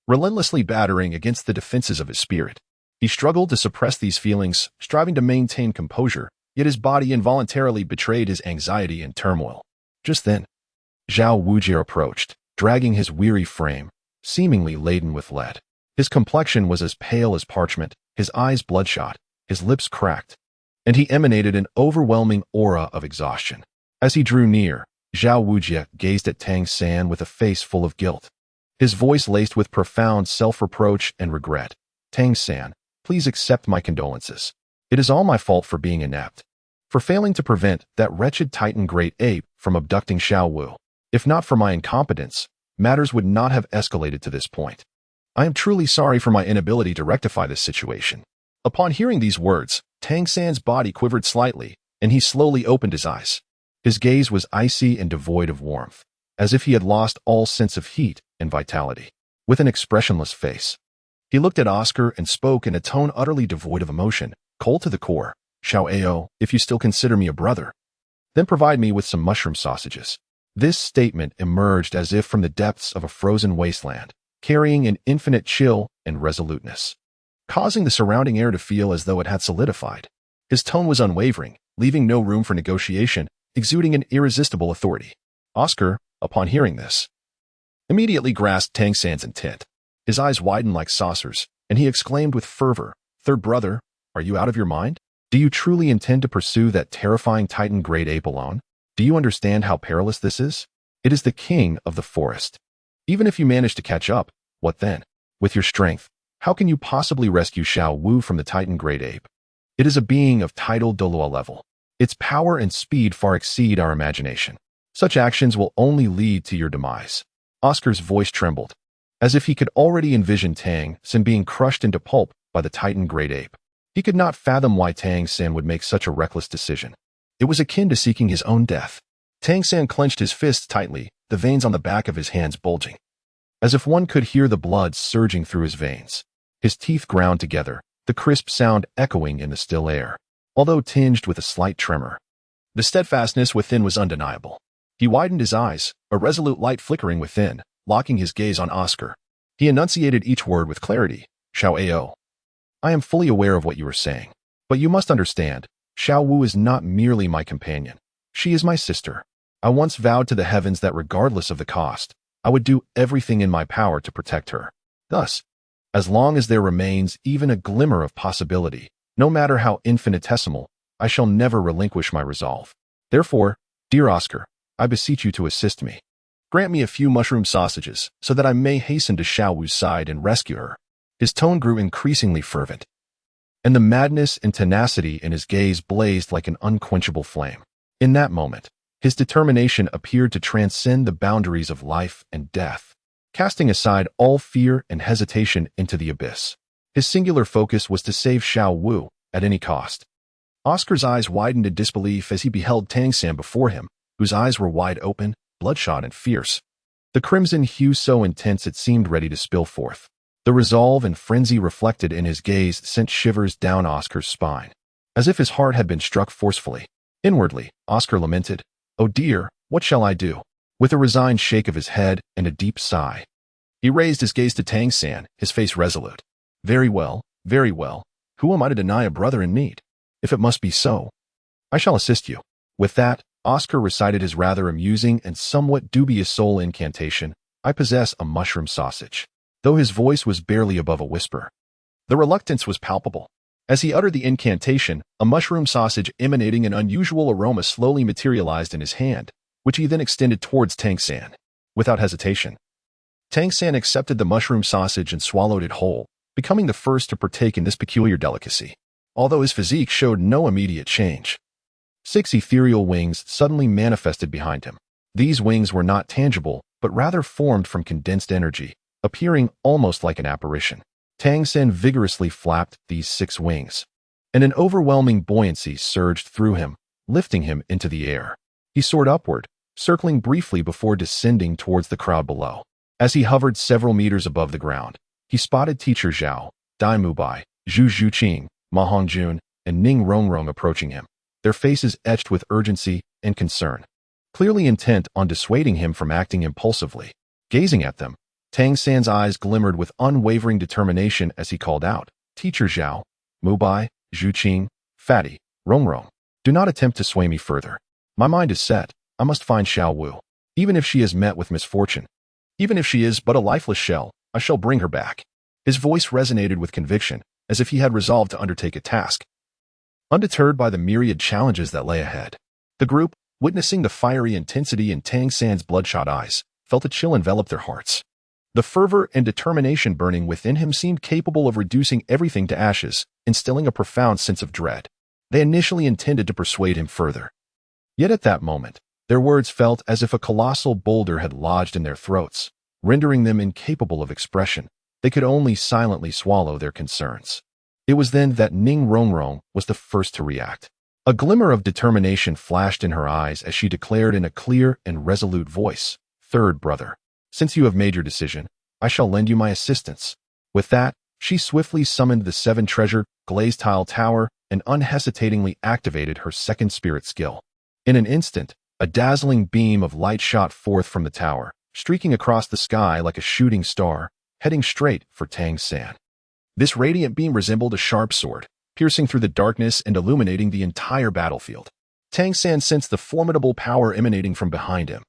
relentlessly battering against the defenses of his spirit. He struggled to suppress these feelings, striving to maintain composure, yet his body involuntarily betrayed his anxiety and turmoil. Just then, Zhao Wujia approached, dragging his weary frame, seemingly laden with lead. His complexion was as pale as parchment, his eyes bloodshot, his lips cracked, and he emanated an overwhelming aura of exhaustion. As he drew near, Zhao Wujie gazed at Tang San with a face full of guilt. His voice laced with profound self-reproach and regret. Tang San, please accept my condolences. It is all my fault for being inept, for failing to prevent that wretched Titan Great Ape from abducting Xiao Wu. If not for my incompetence, matters would not have escalated to this point. I am truly sorry for my inability to rectify this situation. Upon hearing these words, Tang San's body quivered slightly, and he slowly opened his eyes. His gaze was icy and devoid of warmth, as if he had lost all sense of heat and vitality. With an expressionless face, he looked at Oscar and spoke in a tone utterly devoid of emotion, cold to the core. Xiao Ao, if you still consider me a brother, then provide me with some mushroom sausages. This statement emerged as if from the depths of a frozen wasteland, carrying an infinite chill and resoluteness, causing the surrounding air to feel as though it had solidified. His tone was unwavering, leaving no room for negotiation, exuding an irresistible authority. Oscar, upon hearing this, immediately grasped Tang San's intent. His eyes widened like saucers, and he exclaimed with fervor, "Third brother, are you out of your mind? Do you truly intend to pursue that terrifying Titan Great Ape alone? Do you understand how perilous this is? It is the king of the forest. Even if you manage to catch up, what then? With your strength, how can you possibly rescue Xiao Wu from the Titan Great Ape? It is a being of tidal Douluo level. Its power and speed far exceed our imagination. Such actions will only lead to your demise." Oscar's voice trembled, as if he could already envision Tang San being crushed into pulp by the Titan Great Ape. He could not fathom why Tang San would make such a reckless decision. It was akin to seeking his own death. Tang San clenched his fists tightly, the veins on the back of his hands bulging, as if one could hear the blood surging through his veins. His teeth ground together, the crisp sound echoing in the still air, although tinged with a slight tremor. The steadfastness within was undeniable. He widened his eyes, a resolute light flickering within, locking his gaze on Oscar. He enunciated each word with clarity. "Xiao Ao, I am fully aware of what you are saying, but you must understand, Xiao Wu is not merely my companion. She is my sister. I once vowed to the heavens that regardless of the cost, I would do everything in my power to protect her. Thus, as long as there remains even a glimmer of possibility, no matter how infinitesimal, I shall never relinquish my resolve. Therefore, dear Oscar, I beseech you to assist me. Grant me a few mushroom sausages so that I may hasten to Xiao Wu's side and rescue her." His tone grew increasingly fervent, and the madness and tenacity in his gaze blazed like an unquenchable flame. In that moment, his determination appeared to transcend the boundaries of life and death, casting aside all fear and hesitation into the abyss. His singular focus was to save Xiao Wu at any cost. Oscar's eyes widened in disbelief as he beheld Tang San before him, whose eyes were wide open, bloodshot and fierce, the crimson hue so intense it seemed ready to spill forth. The resolve and frenzy reflected in his gaze sent shivers down Oscar's spine, as if his heart had been struck forcefully. Inwardly, Oscar lamented, "Oh dear, what shall I do?" With a resigned shake of his head and a deep sigh, he raised his gaze to Tang San, his face resolute. Very well, very well. Who am I to deny a brother in need? If it must be so, I shall assist you." With that, Oscar recited his rather amusing and somewhat dubious soul incantation, "I possess a mushroom sausage," though his voice was barely above a whisper. The reluctance was palpable. As he uttered the incantation, a mushroom sausage emanating an unusual aroma slowly materialized in his hand, which he then extended towards Tang San. Without hesitation, Tang San accepted the mushroom sausage and swallowed it whole, becoming the first to partake in this peculiar delicacy. Although his physique showed no immediate change, 6 ethereal wings suddenly manifested behind him. These wings were not tangible, but rather formed from condensed energy, appearing almost like an apparition. Tang San vigorously flapped these 6 wings, and an overwhelming buoyancy surged through him, lifting him into the air. He soared upward, circling briefly before descending towards the crowd below. As he hovered several meters above the ground, he spotted Teacher Zhao, Dai Mubai, Zhu Zhuqing, Ma Hongjun, and Ning Rongrong approaching him, their faces etched with urgency and concern, clearly intent on dissuading him from acting impulsively. Gazing at them, Tang San's eyes glimmered with unwavering determination as he called out, "Teacher Zhao, Mubai, Zhuqing, Fatty, Rongrong, do not attempt to sway me further. My mind is set. I must find Xiao Wu. Even if she is met with misfortune, even if she is but a lifeless shell, I shall bring her back." His voice resonated with conviction, as if he had resolved to undertake a task, undeterred by the myriad challenges that lay ahead. The group, witnessing the fiery intensity in Tang San's bloodshot eyes, felt a chill envelop their hearts. The fervor and determination burning within him seemed capable of reducing everything to ashes, instilling a profound sense of dread. They initially intended to persuade him further. Yet at that moment, their words felt as if a colossal boulder had lodged in their throats, rendering them incapable of expression. They could only silently swallow their concerns. It was then that Ning Rongrong was the first to react. A glimmer of determination flashed in her eyes as she declared in a clear and resolute voice, "Third brother, since you have made your decision, I shall lend you my assistance." With that, she swiftly summoned the 7-treasure glazed tile tower and unhesitatingly activated her second spirit skill. In an instant, a dazzling beam of light shot forth from the tower, streaking across the sky like a shooting star, heading straight for Tang San. This radiant beam resembled a sharp sword, piercing through the darkness and illuminating the entire battlefield. Tang San sensed the formidable power emanating from behind him,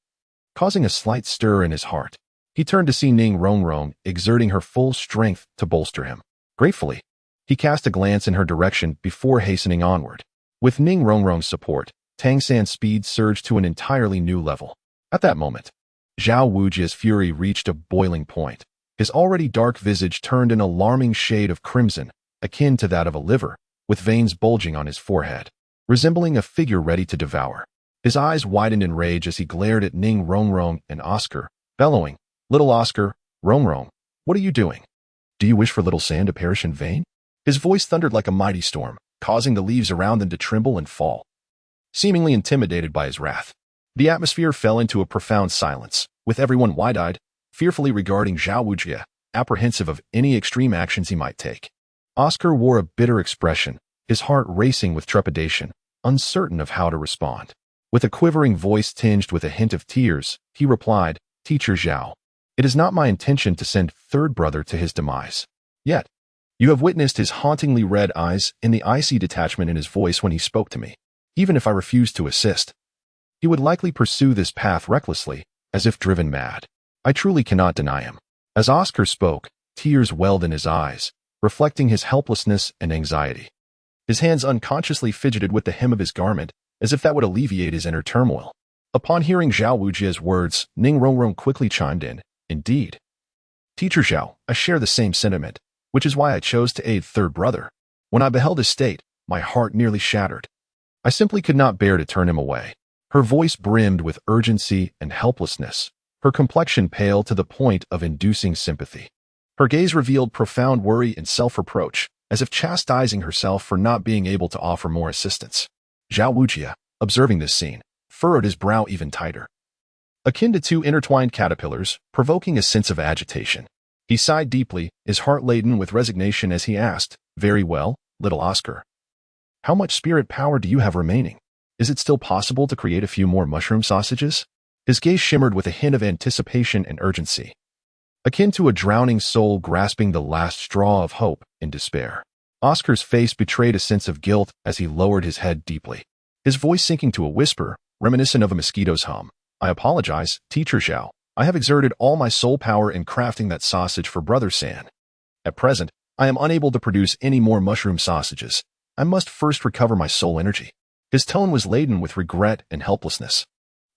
causing a slight stir in his heart. He turned to see Ning Rongrong exerting her full strength to bolster him. Gratefully, he cast a glance in her direction before hastening onward. With Ning Rongrong's support, Tang San's speed surged to an entirely new level. At that moment, Zhao Wujia's fury reached a boiling point. His already dark visage turned an alarming shade of crimson, akin to that of a liver, with veins bulging on his forehead, resembling a figure ready to devour. His eyes widened in rage as he glared at Ning Rongrong and Oscar, bellowing, "Little Oscar, Rongrong, what are you doing? Do you wish for little San to perish in vain?" His voice thundered like a mighty storm, causing the leaves around them to tremble and fall. Seemingly intimidated by his wrath, the atmosphere fell into a profound silence, with everyone wide-eyed, fearfully regarding Zhao Wujia, apprehensive of any extreme actions he might take. Oscar wore a bitter expression, his heart racing with trepidation, uncertain of how to respond. With a quivering voice tinged with a hint of tears, he replied, "Teacher Zhao, it is not my intention to send third brother to his demise. Yet, you have witnessed his hauntingly red eyes and the icy detachment in his voice when he spoke to me. Even if I refuse to assist, he would likely pursue this path recklessly, as if driven mad. I truly cannot deny him." As Oscar spoke, tears welled in his eyes, reflecting his helplessness and anxiety. His hands unconsciously fidgeted with the hem of his garment, as if that would alleviate his inner turmoil. Upon hearing Zhao Wujia's words, Ning Rongrong quickly chimed in, "Indeed. Teacher Zhao, I share the same sentiment, which is why I chose to aid third brother. When I beheld his state, my heart nearly shattered. I simply could not bear to turn him away." Her voice brimmed with urgency and helplessness, her complexion pale to the point of inducing sympathy. Her gaze revealed profound worry and self-reproach, as if chastising herself for not being able to offer more assistance. Zhao Wujia, observing this scene, furrowed his brow even tighter, akin to two intertwined caterpillars, provoking a sense of agitation. He sighed deeply, his heart laden with resignation as he asked, "Very well, little Oscar. How much spirit power do you have remaining? Is it still possible to create a few more mushroom sausages?" His gaze shimmered with a hint of anticipation and urgency, akin to a drowning soul grasping the last straw of hope and despair. Oscar's face betrayed a sense of guilt as he lowered his head deeply, his voice sinking to a whisper, reminiscent of a mosquito's hum. "I apologize, Teacher Zhao. I have exerted all my soul power in crafting that sausage for Brother San. At present, I am unable to produce any more mushroom sausages. I must first recover my soul energy." His tone was laden with regret and helplessness.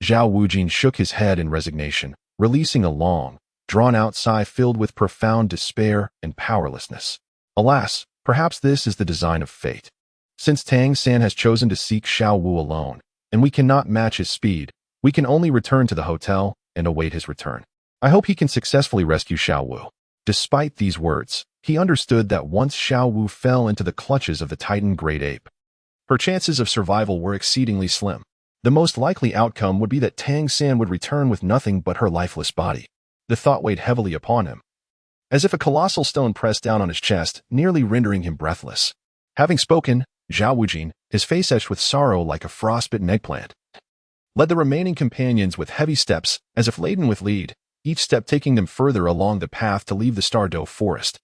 Zhao Wujin shook his head in resignation, releasing a long, drawn-out sigh filled with profound despair and powerlessness. Alas, perhaps this is the design of fate. Since Tang San has chosen to seek Xiao Wu alone, and we cannot match his speed, we can only return to the hotel and await his return. I hope he can successfully rescue Xiao Wu. Despite these words, he understood that once Xiao Wu fell into the clutches of the Titan Great Ape, her chances of survival were exceedingly slim. The most likely outcome would be that Tang San would return with nothing but her lifeless body. The thought weighed heavily upon him, as if a colossal stone pressed down on his chest, nearly rendering him breathless. Having spoken, Zhao Wujin, his face etched with sorrow like a frostbitten eggplant, led the remaining companions with heavy steps, as if laden with lead, each step taking them further along the path to leave the Stardow forest.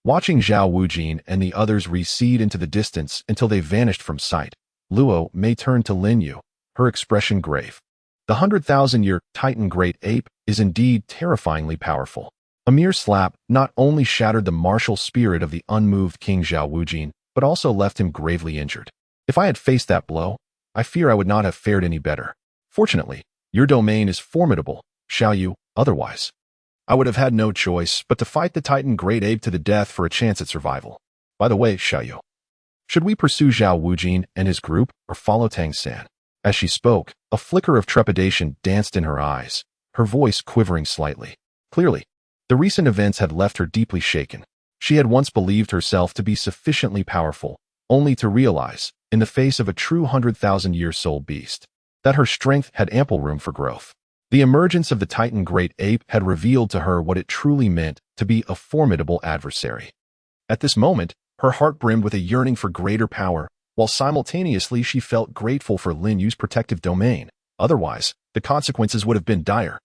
Watching Zhao Wujin and the others recede into the distance until they vanished from sight, Luo Mei turned to Lin Yu, her expression grave. The 100,000-year Titan Great Ape is indeed terrifyingly powerful. A mere slap not only shattered the martial spirit of the unmoved King Zhao Wujin, but also left him gravely injured. If I had faced that blow, I fear I would not have fared any better. Fortunately, your domain is formidable, Xiaoyu, otherwise. I would have had no choice but to fight the Titan Great Ape to the death for a chance at survival. By the way, Xiaoyu, should we pursue Zhao Wujin and his group or follow Tang San? As she spoke, a flicker of trepidation danced in her eyes, her voice quivering slightly. Clearly, the recent events had left her deeply shaken. She had once believed herself to be sufficiently powerful, only to realize, in the face of a true 100,000-year soul beast, that her strength had ample room for growth. The emergence of the Titan Great Ape had revealed to her what it truly meant to be a formidable adversary. At this moment, her heart brimmed with a yearning for greater power, while simultaneously she felt grateful for Lin Yu's protective domain. Otherwise, the consequences would have been dire.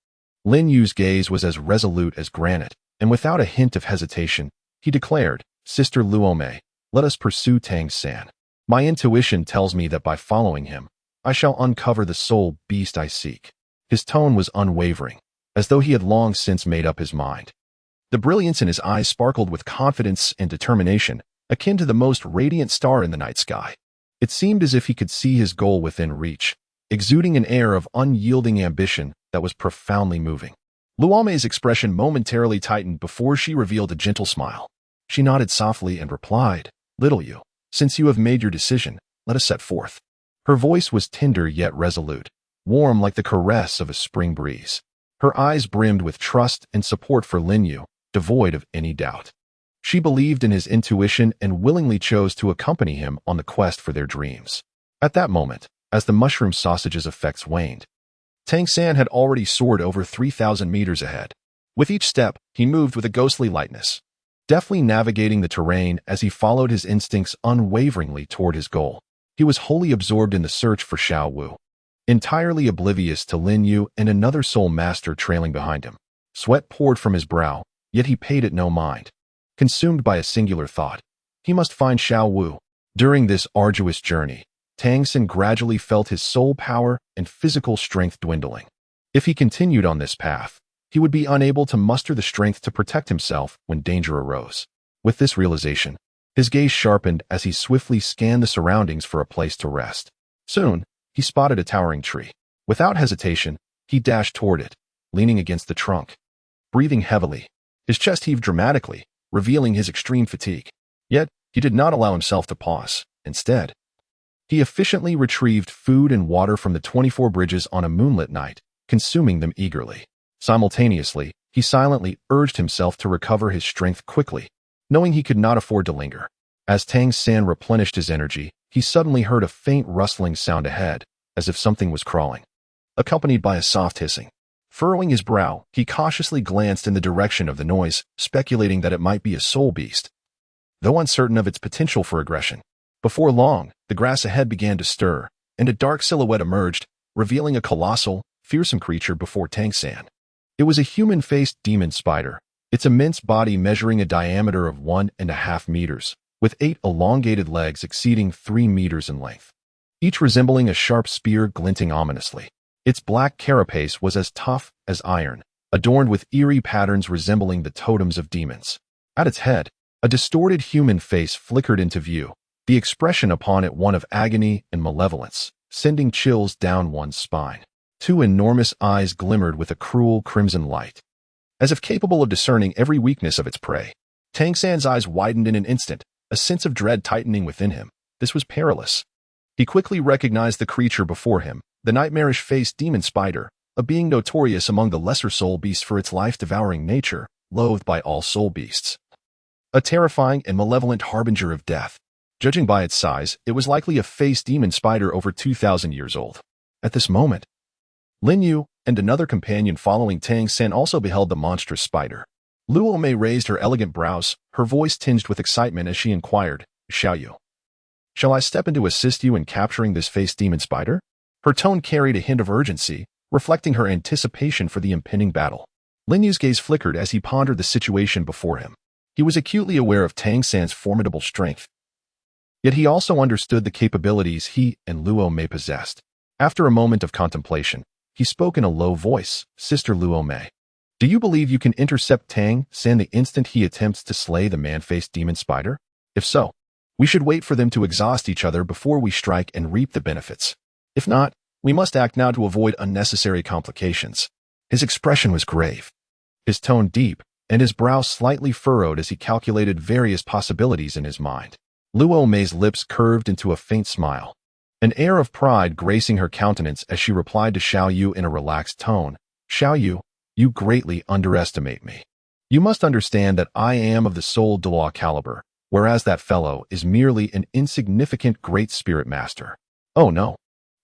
Lin Yu's gaze was as resolute as granite, and without a hint of hesitation, he declared, "Sister Luomei, let us pursue Tang San. My intuition tells me that by following him, I shall uncover the soul beast I seek." His tone was unwavering, as though he had long since made up his mind. The brilliance in his eyes sparkled with confidence and determination, akin to the most radiant star in the night sky. It seemed as if he could see his goal within reach, exuding an air of unyielding ambition that was profoundly moving. Luomei's expression momentarily tightened before she revealed a gentle smile. She nodded softly and replied, "Little Yu, since you have made your decision, let us set forth." Her voice was tender yet resolute, warm like the caress of a spring breeze. Her eyes brimmed with trust and support for Lin Yu, devoid of any doubt. She believed in his intuition and willingly chose to accompany him on the quest for their dreams. At that moment, as the mushroom sausage's effects waned, Tang San had already soared over 3,000 meters ahead. With each step, he moved with a ghostly lightness, deftly navigating the terrain as he followed his instincts unwaveringly toward his goal. He was wholly absorbed in the search for Xiao Wu, entirely oblivious to Lin Yu and another soul master trailing behind him. Sweat poured from his brow, yet he paid it no mind. Consumed by a singular thought, he must find Xiao Wu. During this arduous journey, Tang San gradually felt his soul power and physical strength dwindling. If he continued on this path, he would be unable to muster the strength to protect himself when danger arose. With this realization, his gaze sharpened as he swiftly scanned the surroundings for a place to rest. Soon, he spotted a towering tree. Without hesitation, he dashed toward it, leaning against the trunk. Breathing heavily, his chest heaved dramatically, revealing his extreme fatigue. Yet, he did not allow himself to pause. Instead, he efficiently retrieved food and water from the 24 bridges on a moonlit night, consuming them eagerly. Simultaneously, he silently urged himself to recover his strength quickly, knowing he could not afford to linger. As Tang San replenished his energy, he suddenly heard a faint rustling sound ahead, as if something was crawling, accompanied by a soft hissing. Furrowing his brow, he cautiously glanced in the direction of the noise, speculating that it might be a soul beast, though uncertain of its potential for aggression. Before long, the grass ahead began to stir, and a dark silhouette emerged, revealing a colossal, fearsome creature before Tang San. It was a human-faced demon spider, its immense body measuring a diameter of 1.5 meters, with 8 elongated legs exceeding 3 meters in length, each resembling a sharp spear glinting ominously. Its black carapace was as tough as iron, adorned with eerie patterns resembling the totems of demons. At its head, a distorted human face flickered into view, the expression upon it one of agony and malevolence, sending chills down one's spine. 2 enormous eyes glimmered with a cruel crimson light, as if capable of discerning every weakness of its prey. Tang San's eyes widened in an instant, a sense of dread tightening within him. This was perilous. He quickly recognized the creature before him, the nightmarish-faced demon spider, a being notorious among the lesser soul beasts for its life-devouring nature, loathed by all soul beasts. A terrifying and malevolent harbinger of death. Judging by its size, it was likely a face demon spider over 2,000 years old. At this moment, Lin Yu and another companion following Tang San also beheld the monstrous spider. Luomei raised her elegant brows, her voice tinged with excitement as she inquired, "Xiaoyu, shall I step in to assist you in capturing this face demon spider?" Her tone carried a hint of urgency, reflecting her anticipation for the impending battle. Lin Yu's gaze flickered as he pondered the situation before him. He was acutely aware of Tang San's formidable strength, yet he also understood the capabilities he and Luomei possessed. After a moment of contemplation, he spoke in a low voice, "Sister Luomei, do you believe you can intercept Tang San the instant he attempts to slay the man-faced demon spider? If so, we should wait for them to exhaust each other before we strike and reap the benefits. If not, We must act now to avoid unnecessary complications. His expression was grave, his tone deep, and his brow slightly furrowed as he calculated various possibilities in his mind. Luo Mei's lips curved into a faint smile, an air of pride gracing her countenance as she replied to Xiao Yu in a relaxed tone. Xiao Yu, you greatly underestimate me. You must understand that I am of the soul Douluo caliber, whereas that fellow is merely an insignificant great spirit master. Oh no.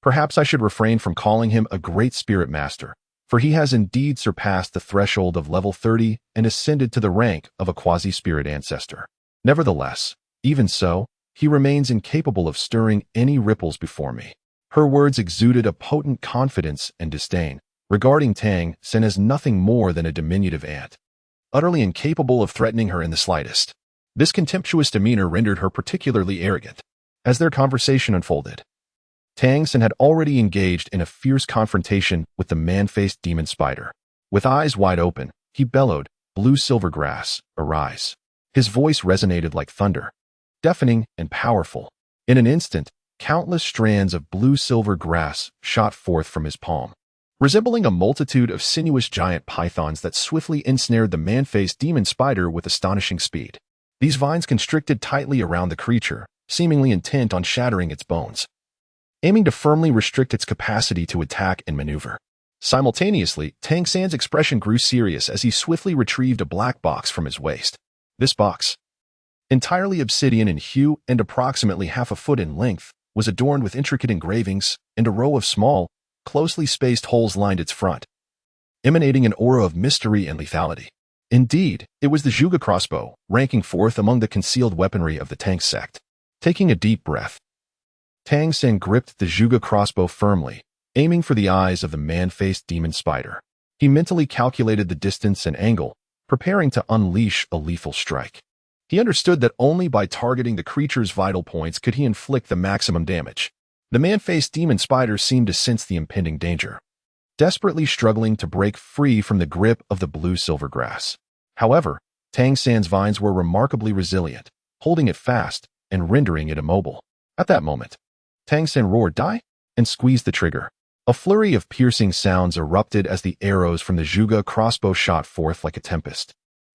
Perhaps I should refrain from calling him a great spirit master, for he has indeed surpassed the threshold of level 30 and ascended to the rank of a quasi-spirit ancestor. Nevertheless, even so, he remains incapable of stirring any ripples before me. Her words exuded a potent confidence and disdain, regarding Tang Sen as nothing more than a diminutive ant, utterly incapable of threatening her in the slightest. This contemptuous demeanor rendered her particularly arrogant. As their conversation unfolded, Tang Sen had already engaged in a fierce confrontation with the man-faced demon spider. With eyes wide open, he bellowed, "Blue silver grass, arise." His voice resonated like thunder, deafening and powerful. In an instant, countless strands of blue-silver grass shot forth from his palm, resembling a multitude of sinuous giant pythons that swiftly ensnared the man-faced demon spider with astonishing speed. These vines constricted tightly around the creature, seemingly intent on shattering its bones, aiming to firmly restrict its capacity to attack and maneuver. Simultaneously, Tang San's expression grew serious as he swiftly retrieved a black box from his waist. This box, entirely obsidian in hue and approximately half a foot in length, was adorned with intricate engravings, and a row of small, closely spaced holes lined its front, emanating an aura of mystery and lethality. Indeed, it was the Zhuge crossbow, ranking fourth among the concealed weaponry of the Tang sect. Taking a deep breath, Tang Sen gripped the Zhuge crossbow firmly, aiming for the eyes of the man-faced demon spider. He mentally calculated the distance and angle, preparing to unleash a lethal strike. He understood that only by targeting the creature's vital points could he inflict the maximum damage. The man-faced demon spider seemed to sense the impending danger, desperately struggling to break free from the grip of the blue-silver grass. However, Tang San's vines were remarkably resilient, holding it fast and rendering it immobile. At that moment, Tang Sen roared, "Die!" and squeezed the trigger. A flurry of piercing sounds erupted as the arrows from the Zhuge crossbow shot forth like a tempest,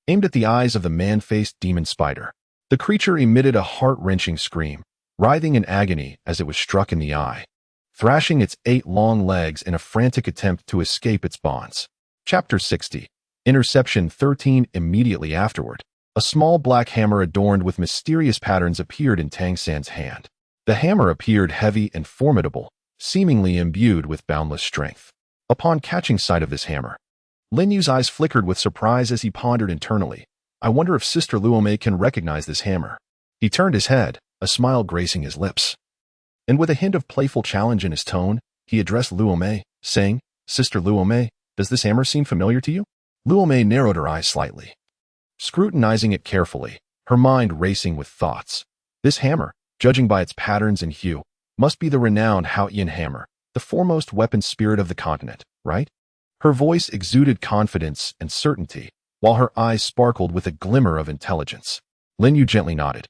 aimed at the eyes of the man-faced demon spider. The creature emitted a heart-wrenching scream, writhing in agony as it was struck in the eye, thrashing its 8 long legs in a frantic attempt to escape its bonds. Chapter 60. Interception 13. Immediately afterward, a small black hammer adorned with mysterious patterns appeared in Tang San's hand. The hammer appeared heavy and formidable, seemingly imbued with boundless strength. Upon catching sight of this hammer, Lin Yu's eyes flickered with surprise as he pondered internally, "I wonder if Sister Luo Mei can recognize this hammer." He turned his head, a smile gracing his lips, and with a hint of playful challenge in his tone, he addressed Luo Mei, saying, "Sister Luo Mei, does this hammer seem familiar to you?" Luo Mei narrowed her eyes slightly, scrutinizing it carefully, her mind racing with thoughts. This hammer, judging by its patterns and hue, must be the renowned Haotian hammer, the foremost weapon spirit of the continent, right? Her voice exuded confidence and certainty, while her eyes sparkled with a glimmer of intelligence. Lin Yu gently nodded,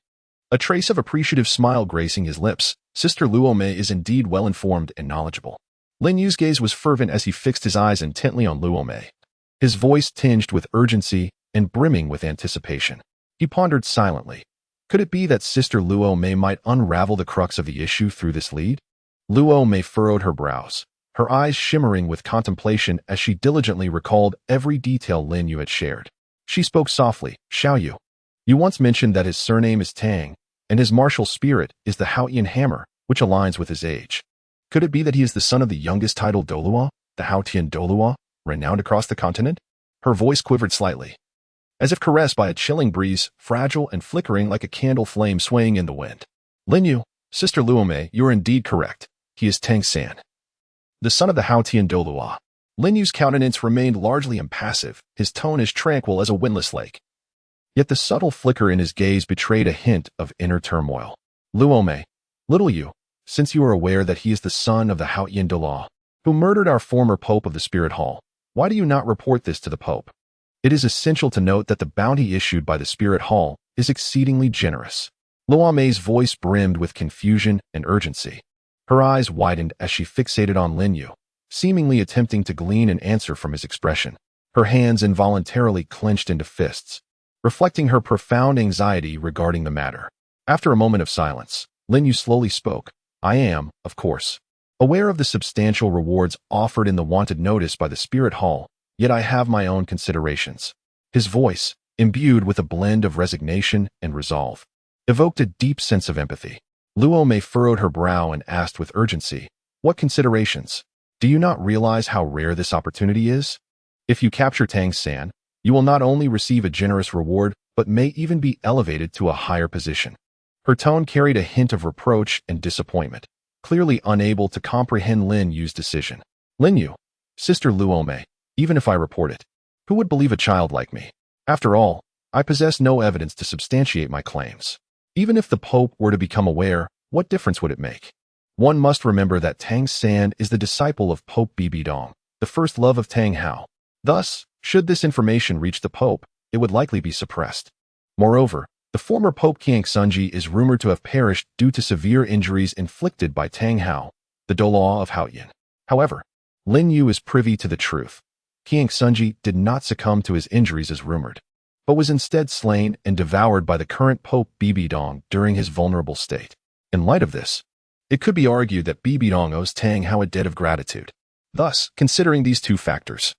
a trace of appreciative smile gracing his lips. Sister Luo Mei is indeed well-informed and knowledgeable. Lin Yu's gaze was fervent as he fixed his eyes intently on Luo Mei, his voice tinged with urgency and brimming with anticipation. He pondered silently. Could it be that Sister Luo Mei might unravel the crux of the issue through this lead? Luo Mei furrowed her brows, her eyes shimmering with contemplation as she diligently recalled every detail Lin Yu had shared. She spoke softly, "Xiao Yu, you once mentioned that his surname is Tang, and his martial spirit is the Haotian hammer, which aligns with his age. Could it be that he is the son of the youngest titled Douluo, the Haotian Douluo, renowned across the continent?" Her voice quivered slightly, as if caressed by a chilling breeze, fragile and flickering like a candle flame swaying in the wind. "Lin Yu, Sister Luo Mei, you are indeed correct. He is Tang San, the son of the Haotian Douluo." Lin Yu's countenance remained largely impassive, his tone as tranquil as a windless lake. Yet the subtle flicker in his gaze betrayed a hint of inner turmoil. "Luo Mei, little Yu, since you are aware that he is the son of the Haotian Douluo, who murdered our former Pope of the Spirit Hall, why do you not report this to the Pope? It is essential to note that the bounty issued by the Spirit Hall is exceedingly generous." Luo Mei's voice brimmed with confusion and urgency, Her eyes widened as she fixated on Lin Yu, seemingly attempting to glean an answer from his expression. Her hands involuntarily clenched into fists, reflecting her profound anxiety regarding the matter. After a moment of silence, Lin Yu slowly spoke. I am, of course, aware of the substantial rewards offered in the wanted notice by the Spirit Hall, yet I have my own considerations. His voice, imbued with a blend of resignation and resolve, evoked a deep sense of empathy. Luo Mei furrowed her brow and asked with urgency, what considerations? Do you not realize how rare this opportunity is? If you capture Tang San, you will not only receive a generous reward, but may even be elevated to a higher position. Her tone carried a hint of reproach and disappointment, clearly unable to comprehend Lin Yu's decision. Lin Yu, Sister Luo Mei, even if I report it, who would believe a child like me? After all, I possess no evidence to substantiate my claims. Even if the Pope were to become aware, what difference would it make? One must remember that Tang San is the disciple of Pope Bibidong, the first love of Tang Hao. Thus, should this information reach the Pope, it would likely be suppressed. Moreover, the former Pope Qiang Sunji is rumored to have perished due to severe injuries inflicted by Tang Hao, the Douluo of Haoyan. However, Lin Yu is privy to the truth. Qiang Sunji did not succumb to his injuries as rumored, but was instead slain and devoured by the current Pope Bibidong during his vulnerable state. In light of this, it could be argued that Bibidong owes Tang Hao a debt of gratitude. Thus, considering these two factors,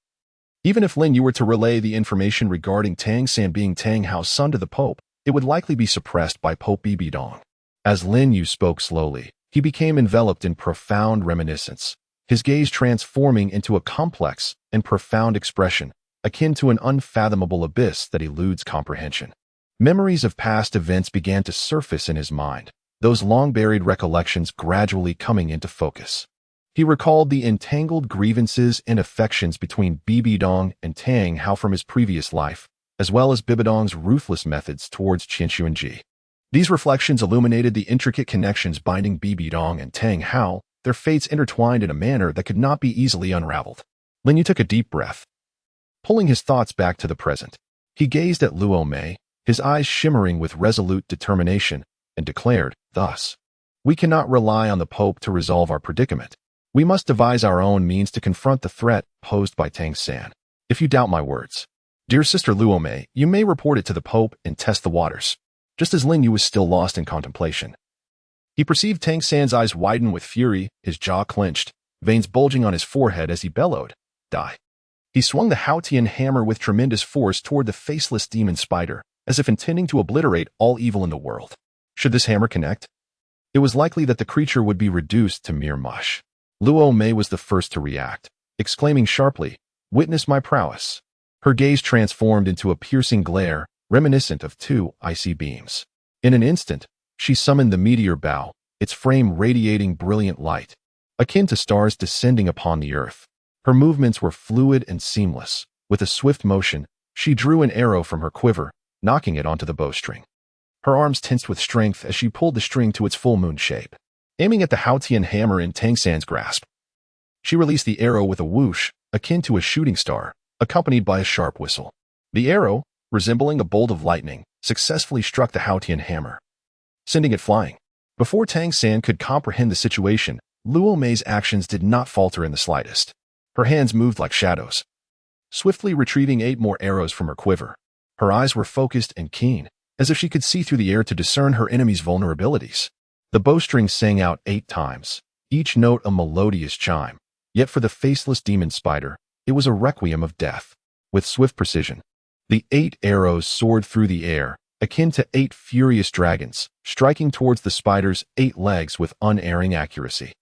even if Lin Yu were to relay the information regarding Tang San being Tang Hao's son to the Pope, it would likely be suppressed by Pope Bibidong. As Lin Yu spoke slowly, he became enveloped in profound reminiscence, his gaze transforming into a complex and profound expression, akin to an unfathomable abyss that eludes comprehension. Memories of past events began to surface in his mind, those long-buried recollections gradually coming into focus. He recalled the entangled grievances and affections between Bibidong and Tang Hao from his previous life, as well as Bibidong's ruthless methods towards Qianxuanji. These reflections illuminated the intricate connections binding Bibidong and Tang Hao, their fates intertwined in a manner that could not be easily unraveled. Lin Yu took a deep breath, pulling his thoughts back to the present. He gazed at Luo Mei, his eyes shimmering with resolute determination, and declared, thus, we cannot rely on the Pope to resolve our predicament. We must devise our own means to confront the threat posed by Tang San. If you doubt my words, dear Sister Luo Mei, you may report it to the Pope and test the waters. Just as Lin Yu was still lost in contemplation, he perceived Tang San's eyes widen with fury, his jaw clenched, veins bulging on his forehead as he bellowed, die. He swung the Haotian hammer with tremendous force toward the faceless demon spider, as if intending to obliterate all evil in the world. Should this hammer connect, it was likely that the creature would be reduced to mere mush. Luo Mei was the first to react, exclaiming sharply, witness my prowess. Her gaze transformed into a piercing glare, reminiscent of two icy beams. In an instant, she summoned the meteor bow, its frame radiating brilliant light, akin to stars descending upon the earth. Her movements were fluid and seamless. With a swift motion, she drew an arrow from her quiver, knocking it onto the bowstring. Her arms tensed with strength as she pulled the string to its full moon shape. Aiming at the Haotian hammer in Tang San's grasp, she released the arrow with a whoosh, akin to a shooting star, accompanied by a sharp whistle. The arrow, resembling a bolt of lightning, successfully struck the Haotian hammer, sending it flying. Before Tang San could comprehend the situation, Luo Mei's actions did not falter in the slightest. Her hands moved like shadows, swiftly retrieving 8 more arrows from her quiver. Her eyes were focused and keen, as if she could see through the air to discern her enemy's vulnerabilities. The bowstring sang out 8 times, each note a melodious chime. Yet for the faceless demon spider, it was a requiem of death. With swift precision, the 8 arrows soared through the air, akin to 8 furious dragons, striking towards the spider's 8 legs with unerring accuracy.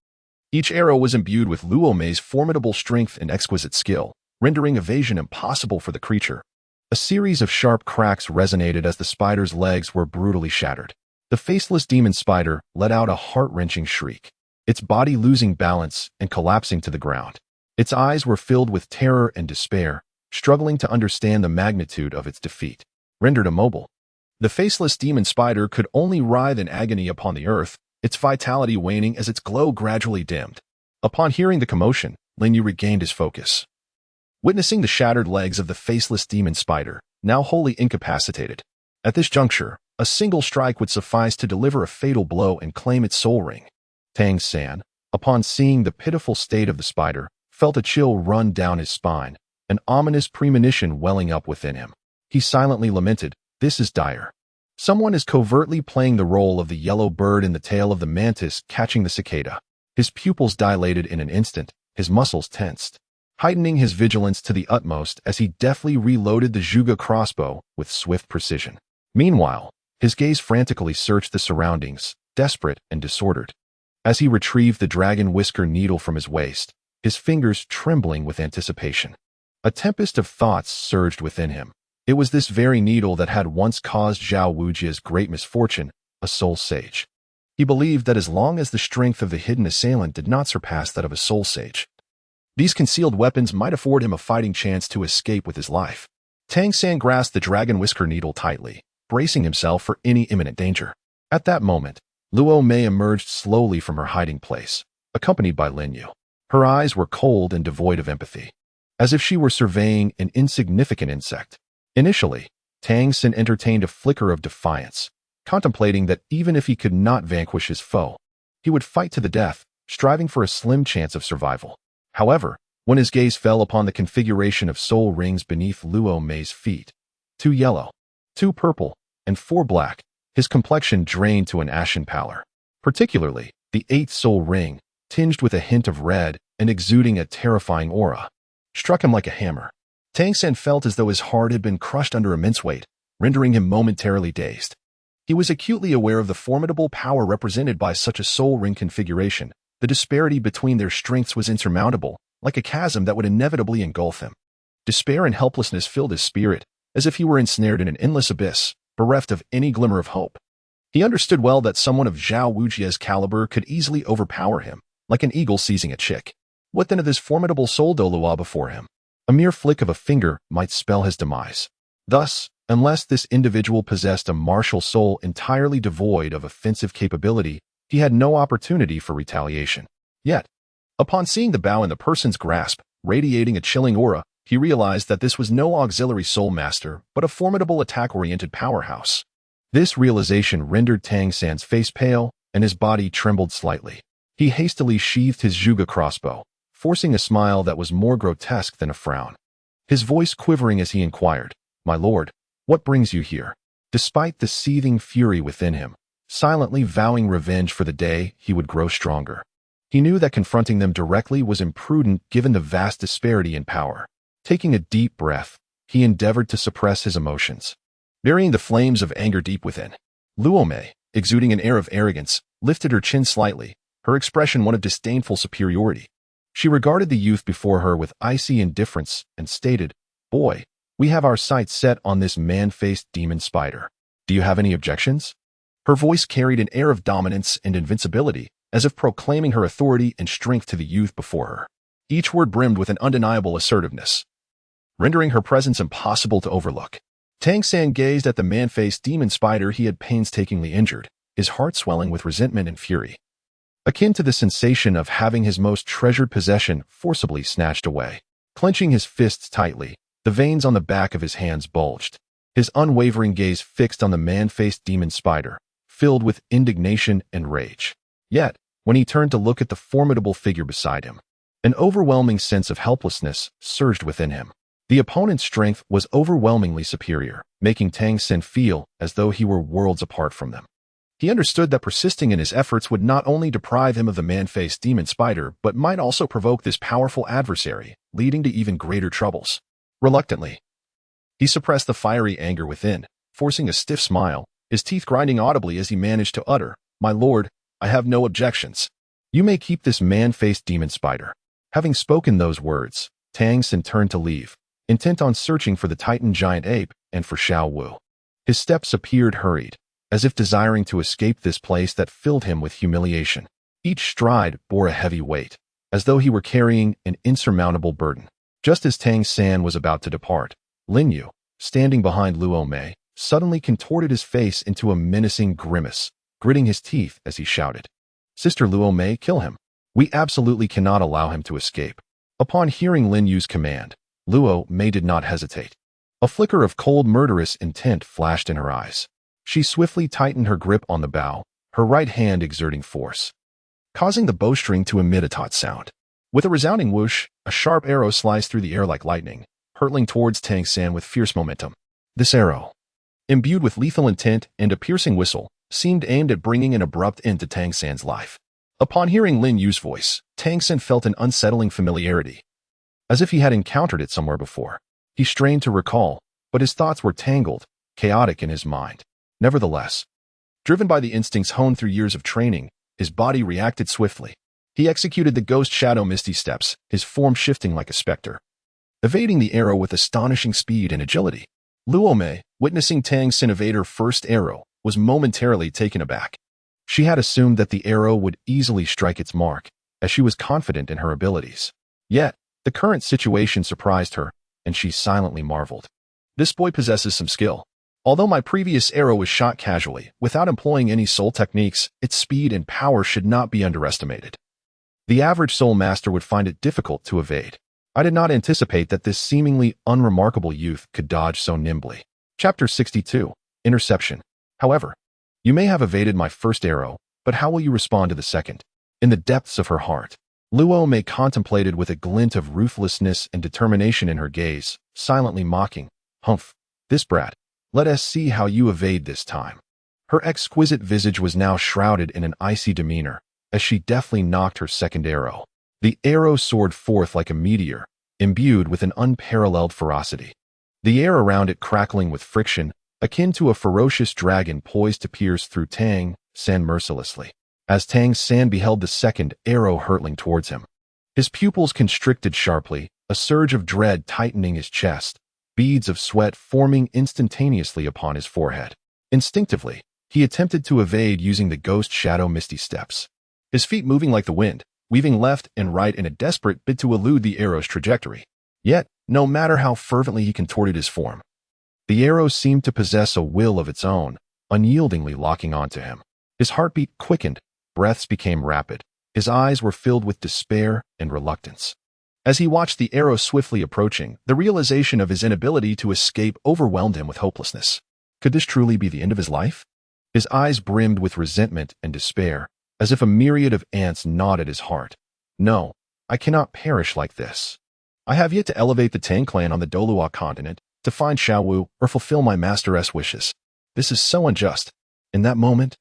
Each arrow was imbued with Luo Mei's formidable strength and exquisite skill, rendering evasion impossible for the creature. A series of sharp cracks resonated as the spider's legs were brutally shattered. The faceless demon spider let out a heart-wrenching shriek, its body losing balance and collapsing to the ground. Its eyes were filled with terror and despair, struggling to understand the magnitude of its defeat. Rendered immobile, the faceless demon spider could only writhe in agony upon the earth, its vitality waning as its glow gradually dimmed. Upon hearing the commotion, Lin Yu regained his focus. Witnessing the shattered legs of the faceless demon spider, now wholly incapacitated. At this juncture, a single strike would suffice to deliver a fatal blow and claim its soul ring. Tang San, Upon seeing the pitiful state of the spider, felt a chill run down his spine, an ominous premonition welling up within him. He silently lamented, "This is dire. Someone is covertly playing the role of the yellow bird in the tail of the mantis catching the cicada." His pupils dilated in an instant, his muscles tensed, heightening his vigilance to the utmost as he deftly reloaded the Juga crossbow with swift precision. Meanwhile, his gaze frantically searched the surroundings, desperate and disordered. As he retrieved the dragon whisker needle from his waist, his fingers trembling with anticipation. A tempest of thoughts surged within him. It was this very needle that had once caused Zhao Wujia's great misfortune, a soul sage. He believed that as long as the strength of the hidden assailant did not surpass that of a soul sage, these concealed weapons might afford him a fighting chance to escape with his life. Tang San grasped the dragon whisker needle tightly, bracing himself for any imminent danger. At that moment, Luo Mei emerged slowly from her hiding place, accompanied by Lin Yu. Her eyes were cold and devoid of empathy, as if she were surveying an insignificant insect. Initially, Tang San entertained a flicker of defiance, contemplating that even if he could not vanquish his foe, he would fight to the death, striving for a slim chance of survival. However, when his gaze fell upon the configuration of soul rings beneath Luo Mei's feet, 2 yellow, 2 purple, and 4 black, his complexion drained to an ashen pallor. Particularly, the 8th soul ring, tinged with a hint of red and exuding a terrifying aura, struck him like a hammer. Tang San felt as though his heart had been crushed under immense weight, rendering him momentarily dazed. He was acutely aware of the formidable power represented by such a soul ring configuration. The disparity between their strengths was insurmountable, like a chasm that would inevitably engulf him. Despair and helplessness filled his spirit, as if he were ensnared in an endless abyss, bereft of any glimmer of hope. He understood well that someone of Zhao Wujia's caliber could easily overpower him, like an eagle seizing a chick. What then of this formidable soul Douluo before him? A mere flick of a finger might spell his demise. Thus, unless this individual possessed a martial soul entirely devoid of offensive capability, he had no opportunity for retaliation. Yet, upon seeing the bow in the person's grasp, radiating a chilling aura, he realized that this was no auxiliary soul master, but a formidable attack-oriented powerhouse. This realization rendered Tang San's face pale, and his body trembled slightly. He hastily sheathed his Juga crossbow, forcing a smile that was more grotesque than a frown. His voice quivering as he inquired, "My lord, what brings you here?" Despite the seething fury within him, silently vowing revenge for the day he would grow stronger, he knew that confronting them directly was imprudent given the vast disparity in power. Taking a deep breath, he endeavored to suppress his emotions, burying the flames of anger deep within. Luo Mei, exuding an air of arrogance, lifted her chin slightly, her expression one of disdainful superiority. She regarded the youth before her with icy indifference and stated, "Boy, we have our sights set on this man-faced demon spider. Do you have any objections?" Her voice carried an air of dominance and invincibility, as if proclaiming her authority and strength to the youth before her. Each word brimmed with an undeniable assertiveness, rendering her presence impossible to overlook. Tang San gazed at the man-faced demon spider he had painstakingly injured, his heart swelling with resentment and fury, akin to the sensation of having his most treasured possession forcibly snatched away. Clenching his fists tightly, the veins on the back of his hands bulged, his unwavering gaze fixed on the man-faced demon spider, filled with indignation and rage. Yet, when he turned to look at the formidable figure beside him, an overwhelming sense of helplessness surged within him. The opponent's strength was overwhelmingly superior, making Tang San feel as though he were worlds apart from them. He understood that persisting in his efforts would not only deprive him of the man-faced demon spider, but might also provoke this powerful adversary, leading to even greater troubles. Reluctantly, he suppressed the fiery anger within, forcing a stiff smile, his teeth grinding audibly as he managed to utter, "My lord, I have no objections. You may keep this man-faced demon spider." Having spoken those words, Tang San turned to leave, intent on searching for the Titan giant ape and for Xiao Wu. His steps appeared hurried, as if desiring to escape this place that filled him with humiliation. Each stride bore a heavy weight, as though he were carrying an insurmountable burden. Just as Tang San was about to depart, Lin Yu, standing behind Luo Mei, suddenly contorted his face into a menacing grimace, gritting his teeth as he shouted, "Sister Luo Mei, kill him. We absolutely cannot allow him to escape." Upon hearing Lin Yu's command, Luo Mei did not hesitate. A flicker of cold murderous intent flashed in her eyes. She swiftly tightened her grip on the bow, her right hand exerting force. causing the bowstring to emit a taut sound. With a resounding whoosh, a sharp arrow sliced through the air like lightning, hurtling towards Tang San with fierce momentum. This arrow, imbued with lethal intent and a piercing whistle, seemed aimed at bringing an abrupt end to Tang San's life. Upon hearing Lin Yu's voice, Tang San felt an unsettling familiarity, as if he had encountered it somewhere before. He strained to recall, but his thoughts were tangled, chaotic in his mind. Nevertheless, driven by the instincts honed through years of training, his body reacted swiftly. He executed the ghost shadow misty steps, his form shifting like a specter, evading the arrow with astonishing speed and agility. Luo Mei, witnessing Tang San evade her first arrow, was momentarily taken aback. She had assumed that the arrow would easily strike its mark, as she was confident in her abilities. Yet, the current situation surprised her, and she silently marveled. This boy possesses some skill. Although my previous arrow was shot casually, without employing any soul techniques, its speed and power should not be underestimated. The average soul master would find it difficult to evade. I did not anticipate that this seemingly unremarkable youth could dodge so nimbly. Chapter 62. Interception. However, you may have evaded my first arrow, but how will you respond to the second? In the depths of her heart, Luo Mei contemplated with a glint of ruthlessness and determination in her gaze, silently mocking. Humph, this brat. Let us see how you evade this time. Her exquisite visage was now shrouded in an icy demeanor, as she deftly knocked her second arrow. The arrow soared forth like a meteor, imbued with an unparalleled ferocity. The air around it crackling with friction, akin to a ferocious dragon poised to pierce through Tang San mercilessly. As Tang San beheld the second arrow hurtling towards him, his pupils constricted sharply, a surge of dread tightening his chest, beads of sweat forming instantaneously upon his forehead. Instinctively, he attempted to evade using the ghost shadow misty steps, his feet moving like the wind, weaving left and right in a desperate bid to elude the arrow's trajectory. Yet, no matter how fervently he contorted his form, the arrow seemed to possess a will of its own, unyieldingly locking onto him. His heartbeat quickened, breaths became rapid, his eyes were filled with despair and reluctance. As he watched the arrow swiftly approaching, the realization of his inability to escape overwhelmed him with hopelessness. Could this truly be the end of his life? His eyes brimmed with resentment and despair, as if a myriad of ants gnawed at his heart. No, I cannot perish like this. I have yet to elevate the Tang clan on the Douluo continent, to find Xiaowu, or fulfill my master's wishes. This is so unjust. In that moment,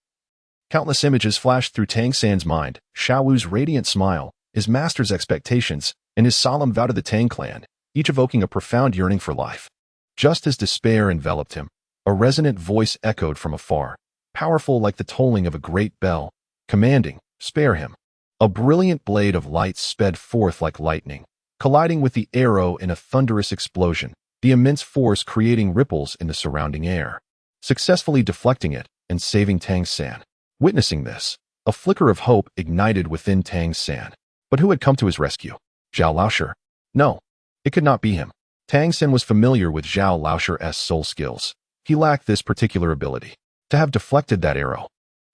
countless images flashed through Tang San's mind, Xiaowu's radiant smile, his master's expectations, and his solemn vow to the Tang clan, each evoking a profound yearning for life. Just as despair enveloped him, a resonant voice echoed from afar, powerful like the tolling of a great bell, commanding, "Spare him." A brilliant blade of light sped forth like lightning, colliding with the arrow in a thunderous explosion, the immense force creating ripples in the surrounding air, successfully deflecting it and saving Tang San. Witnessing this, a flicker of hope ignited within Tang San. But who had come to his rescue? Zhao Laosher? No, it could not be him. Tang San was familiar with Zhao Laosher's soul skills. He lacked this particular ability. To have deflected that arrow,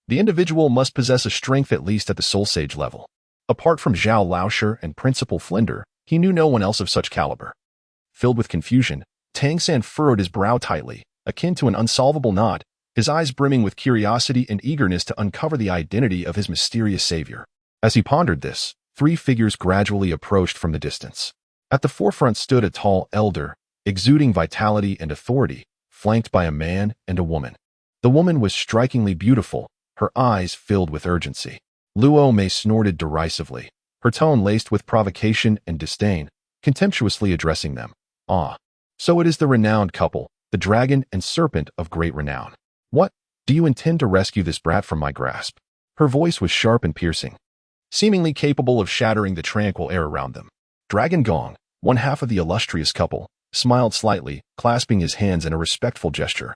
the individual must possess a strength at least at the soul sage level. Apart from Zhao Laosher and Principal Flinder, he knew no one else of such caliber. Filled with confusion, Tang San furrowed his brow tightly, akin to an unsolvable knot, his eyes brimming with curiosity and eagerness to uncover the identity of his mysterious savior. As he pondered this, 3 figures gradually approached from the distance. At the forefront stood a tall elder, exuding vitality and authority, flanked by a man and a woman. The woman was strikingly beautiful, her eyes filled with urgency. Luo Mei snorted derisively, her tone laced with provocation and disdain, contemptuously addressing them. Ah, so it is the renowned couple, the dragon and serpent of great renown. What? Do you intend to rescue this brat from my grasp? Her voice was sharp and piercing, seemingly capable of shattering the tranquil air around them. Dragon Gong, one half of the illustrious couple, smiled slightly, clasping his hands in a respectful gesture.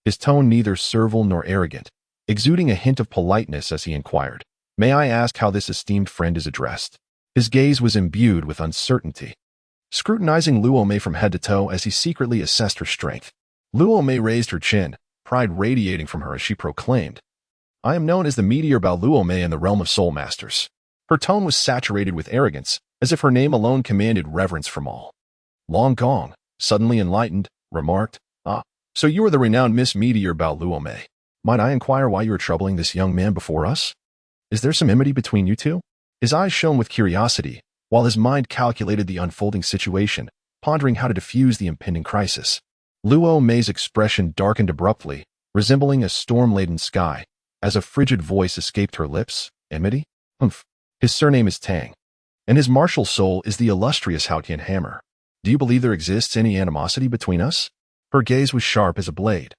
His tone neither servile nor arrogant, exuding a hint of politeness as he inquired, "May I ask how this esteemed friend is addressed?" His gaze was imbued with uncertainty, scrutinizing Luo Mei from head to toe as he secretly assessed her strength. Luo Mei raised her chin, pride radiating from her as she proclaimed, "I am known as the Meteor Bao Luo Mei in the realm of soul masters." Her tone was saturated with arrogance, as if her name alone commanded reverence from all. Long Gong, suddenly enlightened, remarked, "Ah, so you are the renowned Miss Meteor Bao Luo Mei. Might I inquire why you are troubling this young man before us? Is there some enmity between you two? His eyes shone with curiosity, while his mind calculated the unfolding situation, pondering how to defuse the impending crisis. Luo Mei's expression darkened abruptly, resembling a storm-laden sky, as a frigid voice escaped her lips. Enmity? Humph. His surname is Tang, and his martial soul is the illustrious Haotian Hammer. Do you believe there exists any animosity between us? Her gaze was sharp as a blade,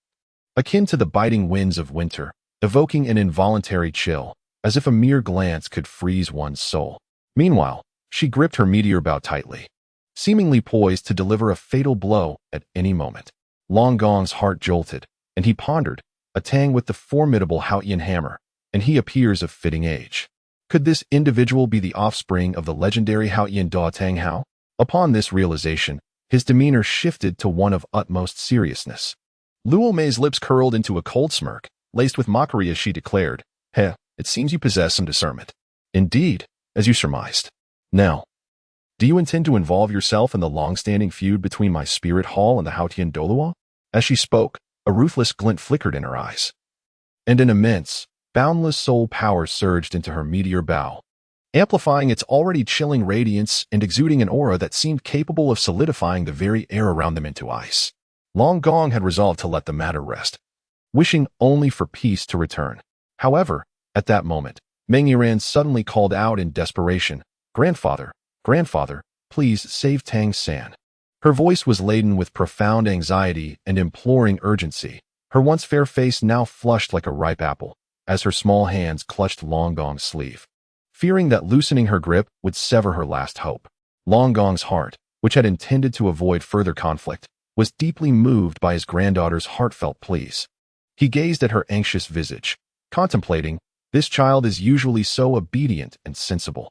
akin to the biting winds of winter, evoking an involuntary chill, as if a mere glance could freeze one's soul. Meanwhile, she gripped her meteor bow tightly, seemingly poised to deliver a fatal blow at any moment. Long Gong's heart jolted, and he pondered, a Tang with the formidable Haotian Hammer, and he appears of fitting age. Could this individual be the offspring of the legendary Haotian Da Tang Hao? Upon this realization, his demeanor shifted to one of utmost seriousness. Luo Mei's lips curled into a cold smirk, laced with mockery as she declared, "Heh, it seems you possess some discernment. Indeed, as you surmised. Now, do you intend to involve yourself in the long-standing feud between my spirit hall and the Haotian Douluo?" As she spoke, a ruthless glint flickered in her eyes, and an immense, boundless soul power surged into her meteor bow, amplifying its already chilling radiance and exuding an aura that seemed capable of solidifying the very air around them into ice. Long Gong had resolved to let the matter rest, wishing only for peace to return. However, at that moment, Meng Yiran suddenly called out in desperation, "Grandfather, grandfather, please save Tang San." Her voice was laden with profound anxiety and imploring urgency, her once fair face now flushed like a ripe apple, as her small hands clutched Long Gong's sleeve. Fearing that loosening her grip would sever her last hope, Long Gong's heart, which had intended to avoid further conflict, was deeply moved by his granddaughter's heartfelt pleas. He gazed at her anxious visage, contemplating, this child is usually so obedient and sensible.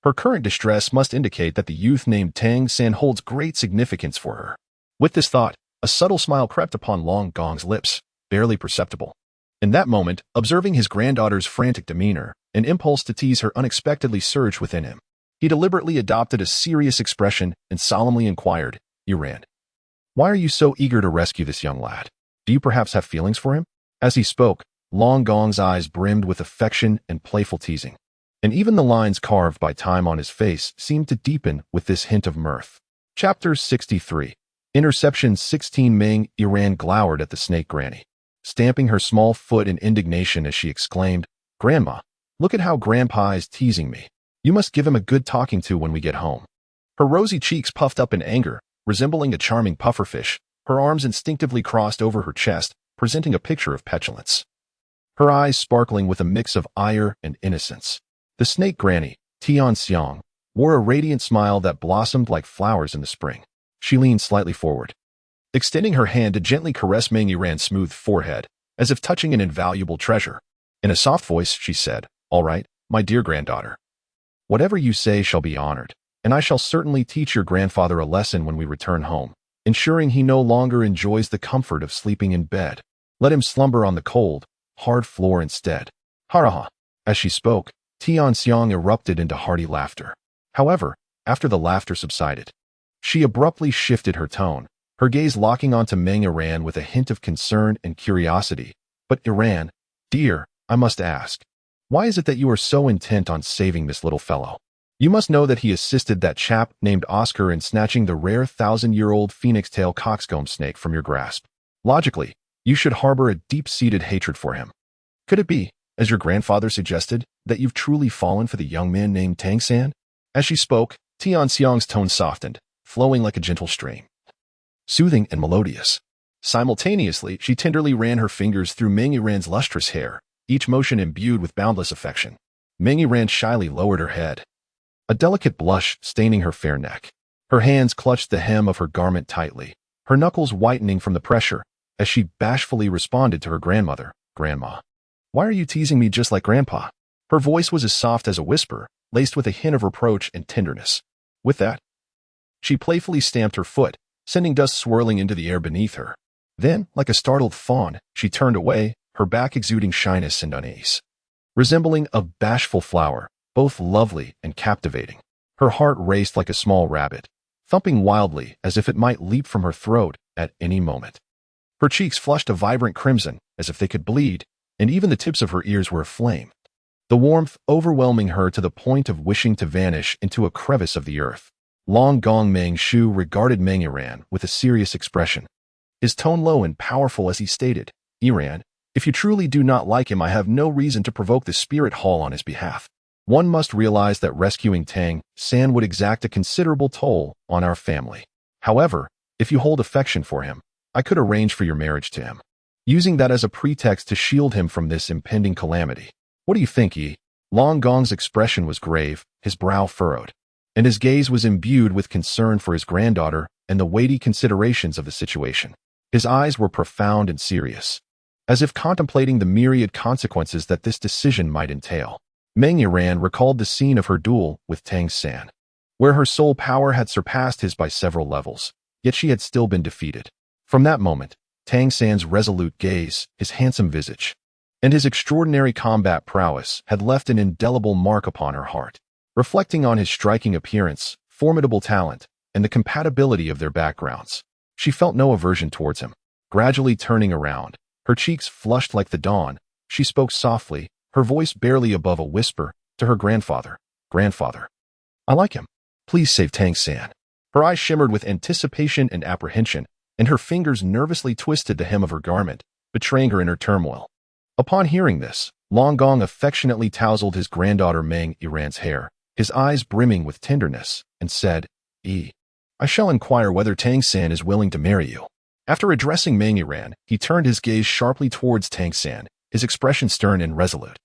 Her current distress must indicate that the youth named Tang San holds great significance for her. With this thought, a subtle smile crept upon Long Gong's lips, barely perceptible. In that moment, observing his granddaughter's frantic demeanor, an impulse to tease her unexpectedly surged within him. He deliberately adopted a serious expression and solemnly inquired, "Yiran, why are you so eager to rescue this young lad? Do you perhaps have feelings for him?" As he spoke, Long Gong's eyes brimmed with affection and playful teasing, and even the lines carved by time on his face seemed to deepen with this hint of mirth. Chapter 63. Interception 16. Meng Yiran glowered at the snake granny, stamping her small foot in indignation as she exclaimed, "Grandma, look at how Grandpa is teasing me. You must give him a good talking to when we get home." Her rosy cheeks puffed up in anger, resembling a charming pufferfish, her arms instinctively crossed over her chest, presenting a picture of petulance. Her eyes sparkling with a mix of ire and innocence. The snake granny, Tian Xiang, wore a radiant smile that blossomed like flowers in the spring. She leaned slightly forward, extending her hand to gently caress Meng Yiran's smooth forehead, as if touching an invaluable treasure. In a soft voice, she said, "All right, my dear granddaughter. Whatever you say shall be honored, and I shall certainly teach your grandfather a lesson when we return home, ensuring he no longer enjoys the comfort of sleeping in bed. Let him slumber on the cold, hard floor instead." Haraha. As she spoke, Tian Xiang erupted into hearty laughter. However, after the laughter subsided, she abruptly shifted her tone, her gaze locking onto Meng Yiran with a hint of concern and curiosity. "But Yiran, dear, I must ask, why is it that you are so intent on saving this little fellow? You must know that he assisted that chap named Oscar in snatching the rare 1,000-year-old phoenix-tail coxcomb snake from your grasp. Logically, you should harbor a deep-seated hatred for him. Could it be, as your grandfather suggested, that you've truly fallen for the young man named Tang San?" As she spoke, Tian Xiang's tone softened, flowing like a gentle stream, soothing and melodious. Simultaneously, she tenderly ran her fingers through Meng Yiran's lustrous hair, each motion imbued with boundless affection. Meng Yiran shyly lowered her head, a delicate blush staining her fair neck. Her hands clutched the hem of her garment tightly, her knuckles whitening from the pressure, as she bashfully responded to her grandmother, "Grandma, why are you teasing me just like Grandpa?" Her voice was as soft as a whisper, laced with a hint of reproach and tenderness. With that, she playfully stamped her foot, sending dust swirling into the air beneath her. Then, like a startled fawn, she turned away, her back exuding shyness and unease. Resembling a bashful flower, both lovely and captivating, her heart raced like a small rabbit, thumping wildly as if it might leap from her throat at any moment. Her cheeks flushed a vibrant crimson, as if they could bleed, and even the tips of her ears were aflame. the warmth overwhelming her to the point of wishing to vanish into a crevice of the earth. Long Gong Meng Shu regarded Meng Yiran with a serious expression, his tone low and powerful as he stated, "Yiran, if you truly do not like him, I have no reason to provoke the spirit hall on his behalf. One must realize that rescuing Tang San would exact a considerable toll on our family. However, if you hold affection for him, I could arrange for your marriage to him, using that as a pretext to shield him from this impending calamity. What do you think, Yi?" Long Gong's expression was grave, his brow furrowed, and his gaze was imbued with concern for his granddaughter and the weighty considerations of the situation. His eyes were profound and serious, as if contemplating the myriad consequences that this decision might entail. Meng Yiran recalled the scene of her duel with Tang San, where her soul power had surpassed his by several levels, yet she had still been defeated. From that moment, Tang San's resolute gaze, his handsome visage, and his extraordinary combat prowess had left an indelible mark upon her heart. Reflecting on his striking appearance, formidable talent, and the compatibility of their backgrounds, she felt no aversion towards him. Gradually turning around, her cheeks flushed like the dawn, she spoke softly, her voice barely above a whisper, to her grandfather. "Grandfather, I like him. Please save Tang San." Her eyes shimmered with anticipation and apprehension, and her fingers nervously twisted the hem of her garment, betraying her inner turmoil. Upon hearing this, Long Gong affectionately tousled his granddaughter Meng Yiran's hair, his eyes brimming with tenderness, and said, "I shall inquire whether Tang San is willing to marry you." After addressing Meng Yiran, he turned his gaze sharply towards Tang San, his expression stern and resolute,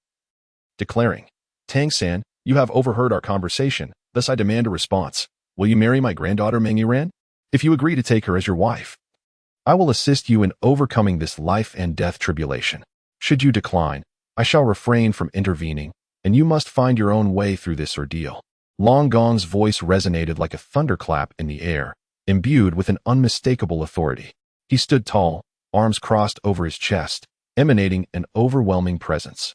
declaring, "Tang San, you have overheard our conversation, thus I demand a response. Will you marry my granddaughter Meng Yiran? If you agree to take her as your wife, I will assist you in overcoming this life and death tribulation. Should you decline, I shall refrain from intervening, and you must find your own way through this ordeal." Long Gong's voice resonated like a thunderclap in the air, imbued with an unmistakable authority. He stood tall, arms crossed over his chest, emanating an overwhelming presence.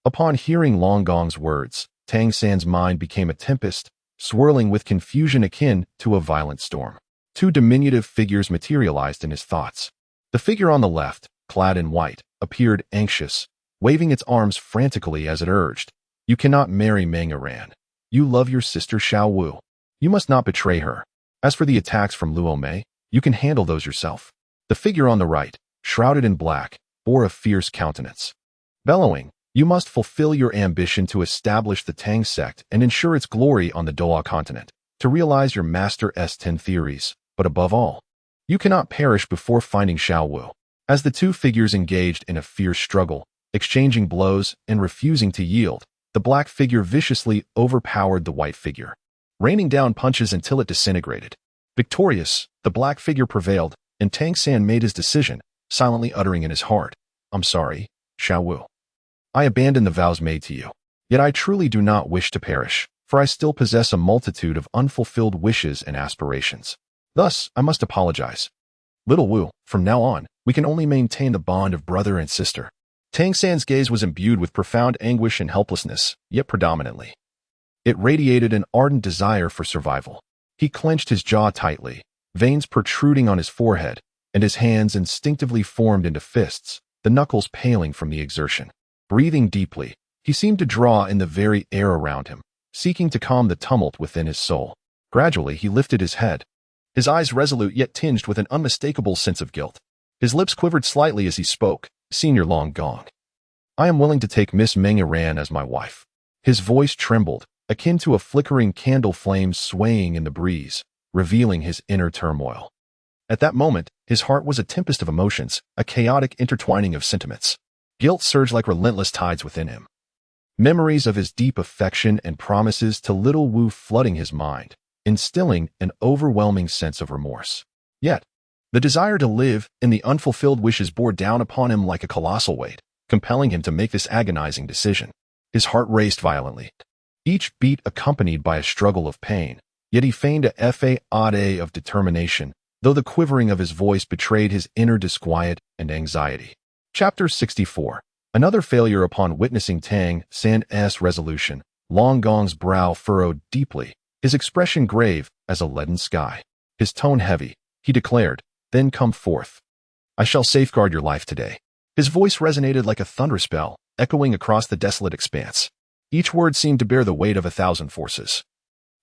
Upon hearing Long Gong's words, Tang San's mind became a tempest, swirling with confusion akin to a violent storm. Two diminutive figures materialized in his thoughts. The figure on the left, clad in white, appeared anxious, waving its arms frantically as it urged, "You cannot marry Meng Yiran. You love your sister Xiao Wu. You must not betray her. As for the attacks from Luo Mei, you can handle those yourself." The figure on the right, shrouded in black, bore a fierce countenance, bellowing, "You must fulfill your ambition to establish the Tang sect and ensure its glory on the Douluo continent, to realize your Master S10 theories, but above all, you cannot perish before finding Xiao Wu." As the two figures engaged in a fierce struggle, exchanging blows and refusing to yield, the black figure viciously overpowered the white figure, raining down punches until it disintegrated. Victorious, the black figure prevailed, and Tang San made his decision, silently uttering in his heart, "I'm sorry, Xiao Wu. I abandon the vows made to you. Yet I truly do not wish to perish, for I still possess a multitude of unfulfilled wishes and aspirations. Thus, I must apologize. Little Wu, from now on, we can only maintain the bond of brother and sister." Tang San's gaze was imbued with profound anguish and helplessness, yet predominantly, it radiated an ardent desire for survival. He clenched his jaw tightly, veins protruding on his forehead, and his hands instinctively formed into fists, the knuckles paling from the exertion. Breathing deeply, he seemed to draw in the very air around him, seeking to calm the tumult within his soul. Gradually, he lifted his head, his eyes resolute yet tinged with an unmistakable sense of guilt. His lips quivered slightly as he spoke, "Senior Long Gong, I am willing to take Miss Meng Yiran as my wife." His voice trembled, akin to a flickering candle flame swaying in the breeze, revealing his inner turmoil. At that moment, his heart was a tempest of emotions, a chaotic intertwining of sentiments. Guilt surged like relentless tides within him, memories of his deep affection and promises to little Wu flooding his mind, instilling an overwhelming sense of remorse. Yet, the desire to live and the unfulfilled wishes bore down upon him like a colossal weight, compelling him to make this agonizing decision. His heart raced violently, each beat accompanied by a struggle of pain, yet he feigned a fa of determination, though the quivering of his voice betrayed his inner disquiet and anxiety. Chapter 64. Another failure. Upon witnessing Tang San's resolution, Long Gong's brow furrowed deeply, his expression grave as a leaden sky. His tone heavy, he declared, "Then come forth. I shall safeguard your life today." His voice resonated like a thunderous bell, echoing across the desolate expanse. Each word seemed to bear the weight of 1,000 forces,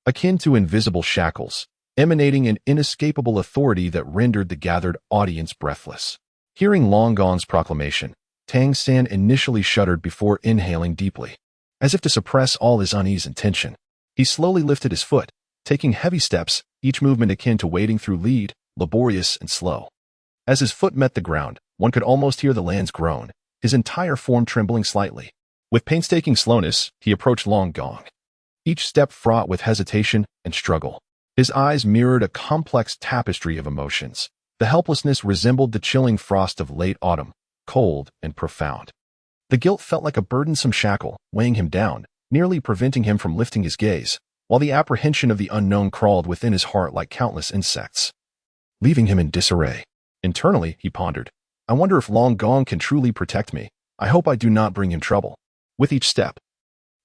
akin to invisible shackles, emanating an inescapable authority that rendered the gathered audience breathless. Hearing Long Gong's proclamation, Tang San initially shuddered before inhaling deeply. As if to suppress all his unease and tension, he slowly lifted his foot, taking heavy steps, each movement akin to wading through lead, laborious and slow. As his foot met the ground, one could almost hear the lands groan, his entire form trembling slightly. With painstaking slowness, he approached Long Gong, each step fraught with hesitation and struggle. His eyes mirrored a complex tapestry of emotions. The helplessness resembled the chilling frost of late autumn, cold and profound. The guilt felt like a burdensome shackle, weighing him down, nearly preventing him from lifting his gaze, while the apprehension of the unknown crawled within his heart like countless insects, leaving him in disarray. Internally, he pondered, I wonder if Long Gong can truly protect me. I hope I do not bring him trouble. With each step,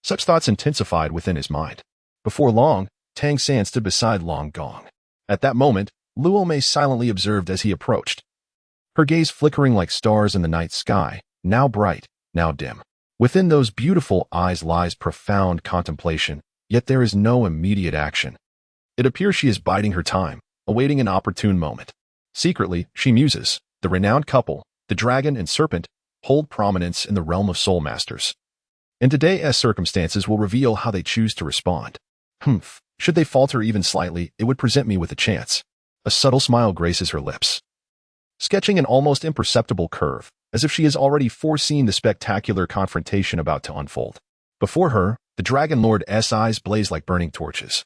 such thoughts intensified within his mind. Before long, Tang San stood beside Long Gong. At that moment, Luo Mei silently observed as he approached, her gaze flickering like stars in the night sky, now bright, now dim. Within those beautiful eyes lies profound contemplation, yet there is no immediate action. It appears she is biding her time, awaiting an opportune moment. Secretly, she muses, the renowned couple, the dragon and serpent, hold prominence in the realm of soul masters. And today's circumstances will reveal how they choose to respond. Should they falter even slightly, it would present me with a chance. A subtle smile graces her lips, sketching an almost imperceptible curve, as if she has already foreseen the spectacular confrontation about to unfold. Before her, the Dragon Lord's eyes blaze like burning torches,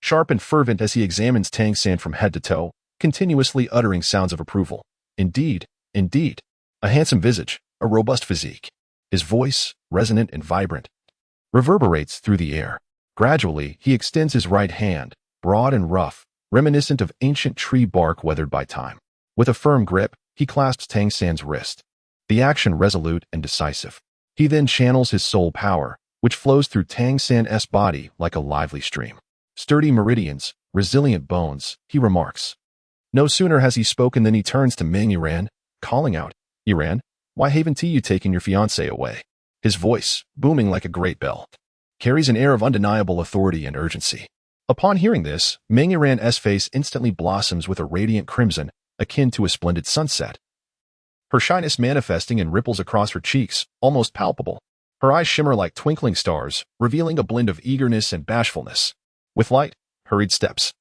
sharp and fervent as he examines Tang San from head to toe, continuously uttering sounds of approval. Indeed, indeed. A handsome visage, a robust physique. His voice, resonant and vibrant, reverberates through the air. Gradually, he extends his right hand, broad and rough, reminiscent of ancient tree bark weathered by time. With a firm grip, he clasps Tang San's wrist, the action resolute and decisive. He then channels his soul power, which flows through Tang San's body like a lively stream. Sturdy meridians, resilient bones, he remarks. No sooner has he spoken than he turns to Meng Yiran, calling out, Yiran, why haven't you taken your fiancé away? His voice, booming like a great bell, carries an air of undeniable authority and urgency. Upon hearing this, Meng Yiran's face instantly blossoms with a radiant crimson, akin to a splendid sunset. Her shyness manifesting in ripples across her cheeks, almost palpable. Her eyes shimmer like twinkling stars, revealing a blend of eagerness and bashfulness. With light, hurried steps,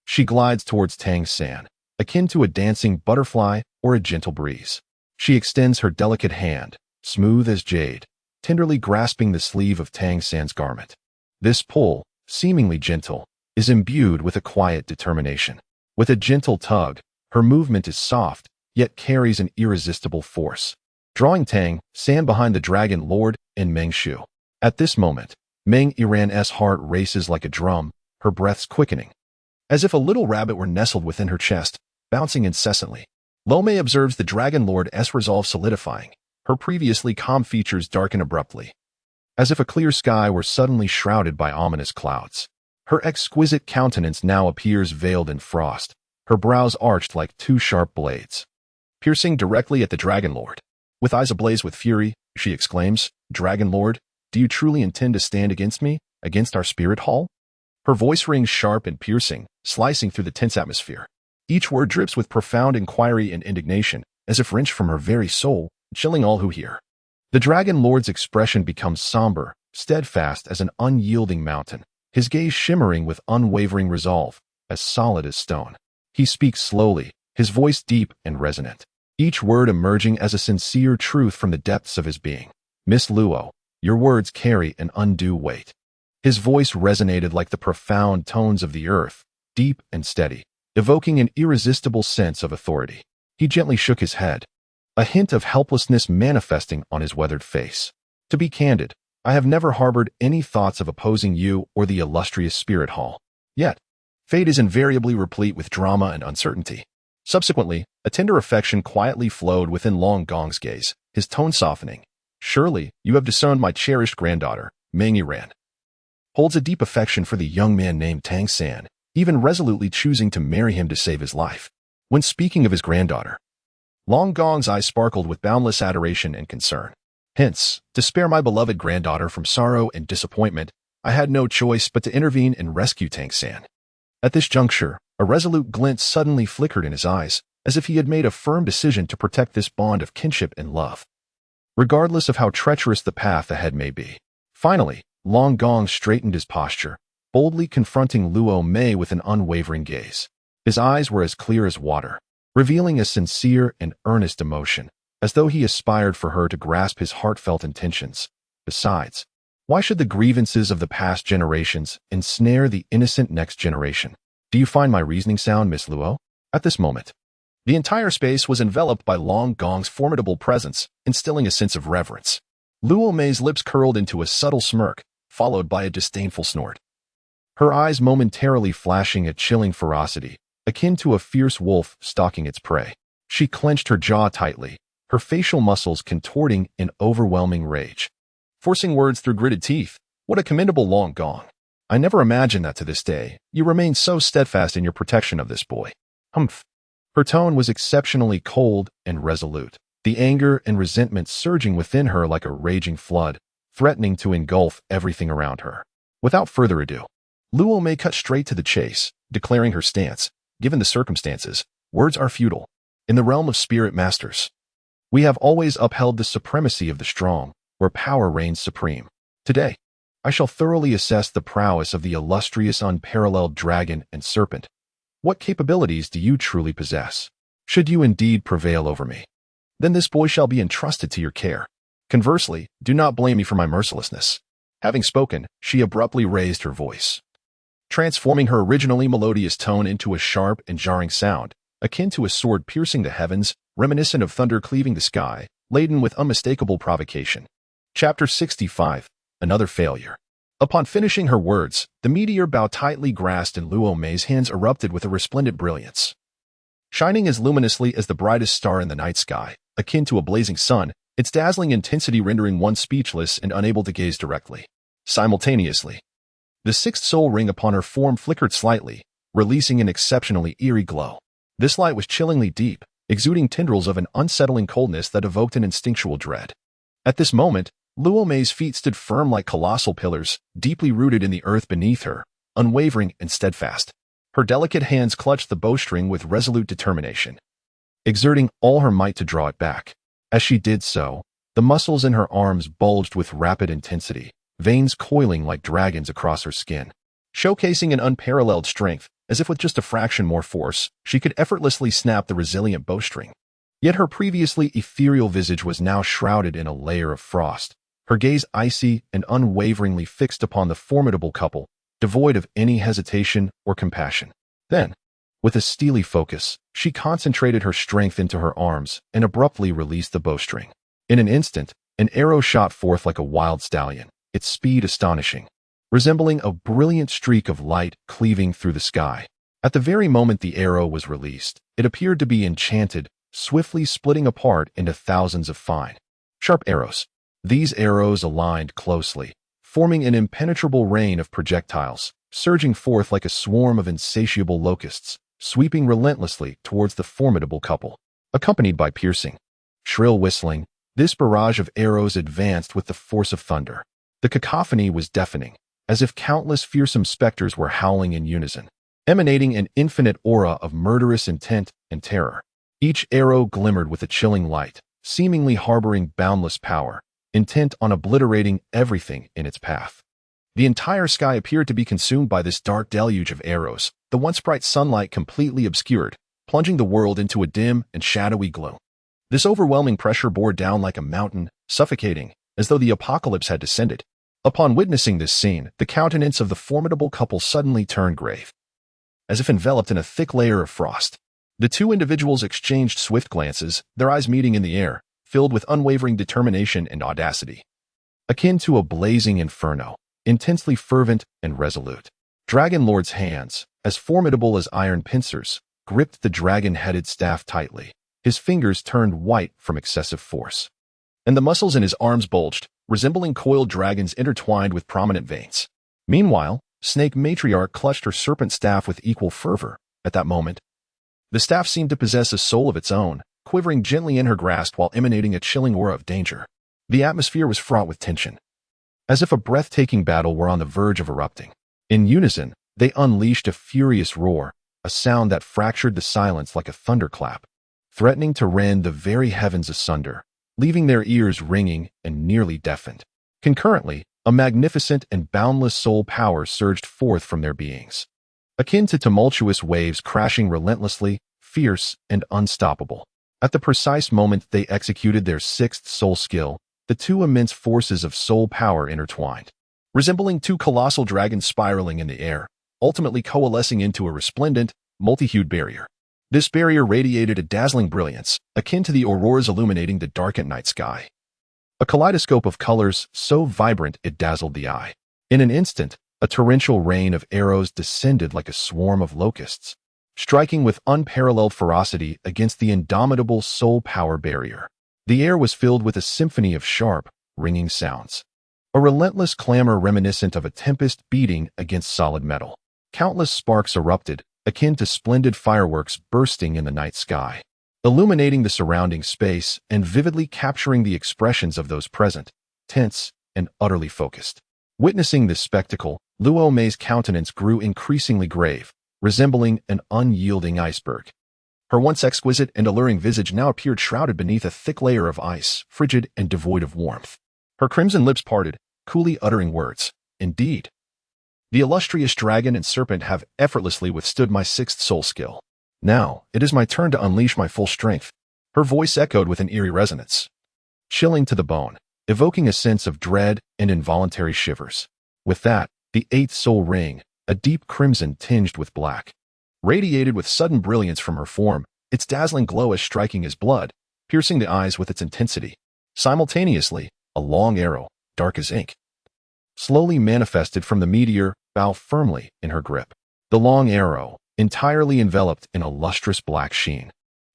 she glides towards Tang San, akin to a dancing butterfly or a gentle breeze. She extends her delicate hand, smooth as jade, tenderly grasping the sleeve of Tang San's garment. This pull, seemingly gentle, is imbued with a quiet determination. With a gentle tug, her movement is soft, yet carries an irresistible force, drawing Tang San behind the Dragon Lord and Meng Shu. At this moment, Meng Yiran's heart races like a drum, her breaths quickening, as if a little rabbit were nestled within her chest, bouncing incessantly. Lo Mei observes the Dragon Lord's resolve solidifying, her previously calm features darken abruptly, as if a clear sky were suddenly shrouded by ominous clouds. Her exquisite countenance now appears veiled in frost, her brows arched like two sharp blades, piercing directly at the Dragon Lord. With eyes ablaze with fury, she exclaims, Dragon Lord, do you truly intend to stand against me, against our spirit hall? Her voice rings sharp and piercing, slicing through the tense atmosphere. Each word drips with profound inquiry and indignation, as if wrenched from her very soul, chilling all who hear. The Dragon Lord's expression becomes somber, steadfast as an unyielding mountain, his gaze shimmering with unwavering resolve, as solid as stone. He speaks slowly, his voice deep and resonant, each word emerging as a sincere truth from the depths of his being. Miss Luo, your words carry an undue weight. His voice resonated like the profound tones of the earth, deep and steady, evoking an irresistible sense of authority. He gently shook his head, a hint of helplessness manifesting on his weathered face. To be candid, I have never harbored any thoughts of opposing you or the illustrious Spirit Hall. Yet, fate is invariably replete with drama and uncertainty. Subsequently, a tender affection quietly flowed within Long Gong's gaze, his tone softening. Surely, you have disowned my cherished granddaughter, Meng Yiran. Holds a deep affection for the young man named Tang San, even resolutely choosing to marry him to save his life. When speaking of his granddaughter, Long Gong's eyes sparkled with boundless adoration and concern. Hence, to spare my beloved granddaughter from sorrow and disappointment, I had no choice but to intervene and rescue Tang-san. At this juncture, a resolute glint suddenly flickered in his eyes, as if he had made a firm decision to protect this bond of kinship and love, regardless of how treacherous the path ahead may be. Finally, Long Gong straightened his posture, boldly confronting Luo Mei with an unwavering gaze. His eyes were as clear as water, revealing a sincere and earnest emotion, as though he aspired for her to grasp his heartfelt intentions. Besides, why should the grievances of the past generations ensnare the innocent next generation? Do you find my reasoning sound, Miss Luo? At this moment, the entire space was enveloped by Long Gong's formidable presence, instilling a sense of reverence. Luo Mei's lips curled into a subtle smirk, followed by a disdainful snort. Her eyes momentarily flashing a chilling ferocity, akin to a fierce wolf stalking its prey. She clenched her jaw tightly, her facial muscles contorting in overwhelming rage. Forcing words through gritted teeth, what a commendable Long Gong. I never imagined that to this day, you remain so steadfast in your protection of this boy. Humph. Her tone was exceptionally cold and resolute, the anger and resentment surging within her like a raging flood, threatening to engulf everything around her. Without further ado, Luo Mei cut straight to the chase, declaring her stance. Given the circumstances, words are futile. In the realm of spirit masters, we have always upheld the supremacy of the strong, where power reigns supreme. Today, I shall thoroughly assess the prowess of the illustrious unparalleled dragon and serpent. What capabilities do you truly possess? Should you indeed prevail over me, then this boy shall be entrusted to your care. Conversely, do not blame me for my mercilessness. Having spoken, she abruptly raised her voice, transforming her originally melodious tone into a sharp and jarring sound, akin to a sword piercing the heavens, reminiscent of thunder cleaving the sky, laden with unmistakable provocation. Chapter 65. Another Failure. Upon finishing her words, the meteor bow tightly grasped in Luo Mei's hands erupted with a resplendent brilliance. Shining as luminously as the brightest star in the night sky, akin to a blazing sun, its dazzling intensity rendering one speechless and unable to gaze directly. Simultaneously, the sixth soul ring upon her form flickered slightly, releasing an exceptionally eerie glow. This light was chillingly deep, exuding tendrils of an unsettling coldness that evoked an instinctual dread. At this moment, Luo Mei's feet stood firm like colossal pillars, deeply rooted in the earth beneath her, unwavering and steadfast. Her delicate hands clutched the bowstring with resolute determination, exerting all her might to draw it back. As she did so, the muscles in her arms bulged with rapid intensity, veins coiling like dragons across her skin, showcasing an unparalleled strength. As if with just a fraction more force, she could effortlessly snap the resilient bowstring. Yet her previously ethereal visage was now shrouded in a layer of frost, her gaze icy and unwaveringly fixed upon the formidable couple, devoid of any hesitation or compassion. Then, with a steely focus, she concentrated her strength into her arms and abruptly released the bowstring. In an instant, an arrow shot forth like a wild stallion, its speed astonishing, resembling a brilliant streak of light cleaving through the sky. At the very moment the arrow was released, it appeared to be enchanted, swiftly splitting apart into thousands of fine, sharp arrows. These arrows aligned closely, forming an impenetrable rain of projectiles, surging forth like a swarm of insatiable locusts, sweeping relentlessly towards the formidable couple. Accompanied by piercing, shrill whistling, this barrage of arrows advanced with the force of thunder. The cacophony was deafening, as if countless fearsome specters were howling in unison, emanating an infinite aura of murderous intent and terror. Each arrow glimmered with a chilling light, seemingly harboring boundless power, intent on obliterating everything in its path. The entire sky appeared to be consumed by this dark deluge of arrows, the once bright sunlight completely obscured, plunging the world into a dim and shadowy gloom. This overwhelming pressure bore down like a mountain, suffocating, as though the apocalypse had descended. Upon witnessing this scene, the countenance of the formidable couple suddenly turned grave, as if enveloped in a thick layer of frost. The two individuals exchanged swift glances, their eyes meeting in the air, filled with unwavering determination and audacity, akin to a blazing inferno, intensely fervent and resolute. Dragon Lord's hands, as formidable as iron pincers, gripped the dragon-headed staff tightly. His fingers turned white from excessive force, and the muscles in his arms bulged, resembling coiled dragons intertwined with prominent veins. Meanwhile, Snake Matriarch clutched her serpent staff with equal fervor. At that moment, the staff seemed to possess a soul of its own, quivering gently in her grasp while emanating a chilling aura of danger. The atmosphere was fraught with tension, as if a breathtaking battle were on the verge of erupting. In unison, they unleashed a furious roar, a sound that fractured the silence like a thunderclap, threatening to rend the very heavens asunder, leaving their ears ringing and nearly deafened. Concurrently, a magnificent and boundless soul power surged forth from their beings, akin to tumultuous waves crashing relentlessly, fierce and unstoppable. At the precise moment they executed their sixth soul skill, the two immense forces of soul power intertwined, resembling two colossal dragons spiraling in the air, ultimately coalescing into a resplendent, multi-hued barrier. This barrier radiated a dazzling brilliance, akin to the auroras illuminating the darkened night sky. A kaleidoscope of colors so vibrant it dazzled the eye. In an instant, a torrential rain of arrows descended like a swarm of locusts, striking with unparalleled ferocity against the indomitable soul power barrier. The air was filled with a symphony of sharp, ringing sounds, a relentless clamor reminiscent of a tempest beating against solid metal. Countless sparks erupted, akin to splendid fireworks bursting in the night sky, illuminating the surrounding space and vividly capturing the expressions of those present, tense and utterly focused. Witnessing this spectacle, Luo Mei's countenance grew increasingly grave, resembling an unyielding iceberg. Her once exquisite and alluring visage now appeared shrouded beneath a thick layer of ice, frigid and devoid of warmth. Her crimson lips parted, coolly uttering words. Indeed, the illustrious dragon and serpent have effortlessly withstood my sixth soul skill. Now, it is my turn to unleash my full strength. Her voice echoed with an eerie resonance, chilling to the bone, evoking a sense of dread and involuntary shivers. With that, the eighth soul ring, a deep crimson tinged with black, radiated with sudden brilliance from her form, its dazzling glow as striking as blood, piercing the eyes with its intensity. Simultaneously, a long arrow, dark as ink, slowly manifested from the meteor, bow firmly in her grip. The long arrow, entirely enveloped in a lustrous black sheen,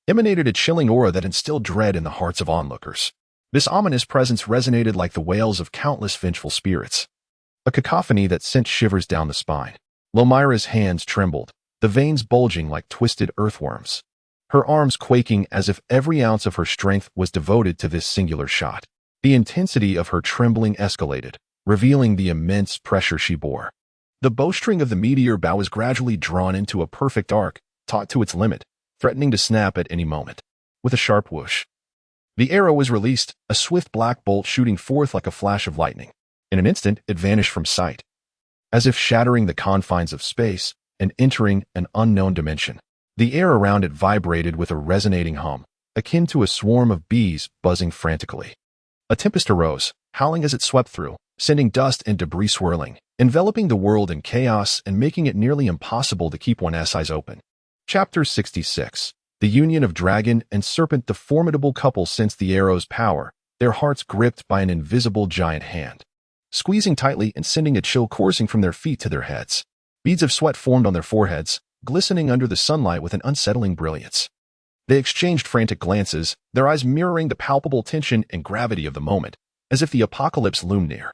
emanated a chilling aura that instilled dread in the hearts of onlookers. This ominous presence resonated like the wails of countless vengeful spirits, a cacophony that sent shivers down the spine. Lomira's hands trembled, the veins bulging like twisted earthworms, her arms quaking as if every ounce of her strength was devoted to this singular shot. The intensity of her trembling escalated, revealing the immense pressure she bore. The bowstring of the meteor bow was gradually drawn into a perfect arc, taut to its limit, threatening to snap at any moment. With a sharp whoosh, the arrow was released, a swift black bolt shooting forth like a flash of lightning. In an instant, it vanished from sight, as if shattering the confines of space and entering an unknown dimension. The air around it vibrated with a resonating hum, akin to a swarm of bees buzzing frantically. A tempest arose, howling as it swept through, sending dust and debris swirling, enveloping the world in chaos and making it nearly impossible to keep one's eyes open. Chapter 66. The union of dragon and serpent. The formidable couple sensed the arrow's power, their hearts gripped by an invisible giant hand, squeezing tightly and sending a chill coursing from their feet to their heads. Beads of sweat formed on their foreheads, glistening under the sunlight with an unsettling brilliance. They exchanged frantic glances, their eyes mirroring the palpable tension and gravity of the moment, as if the apocalypse loomed near.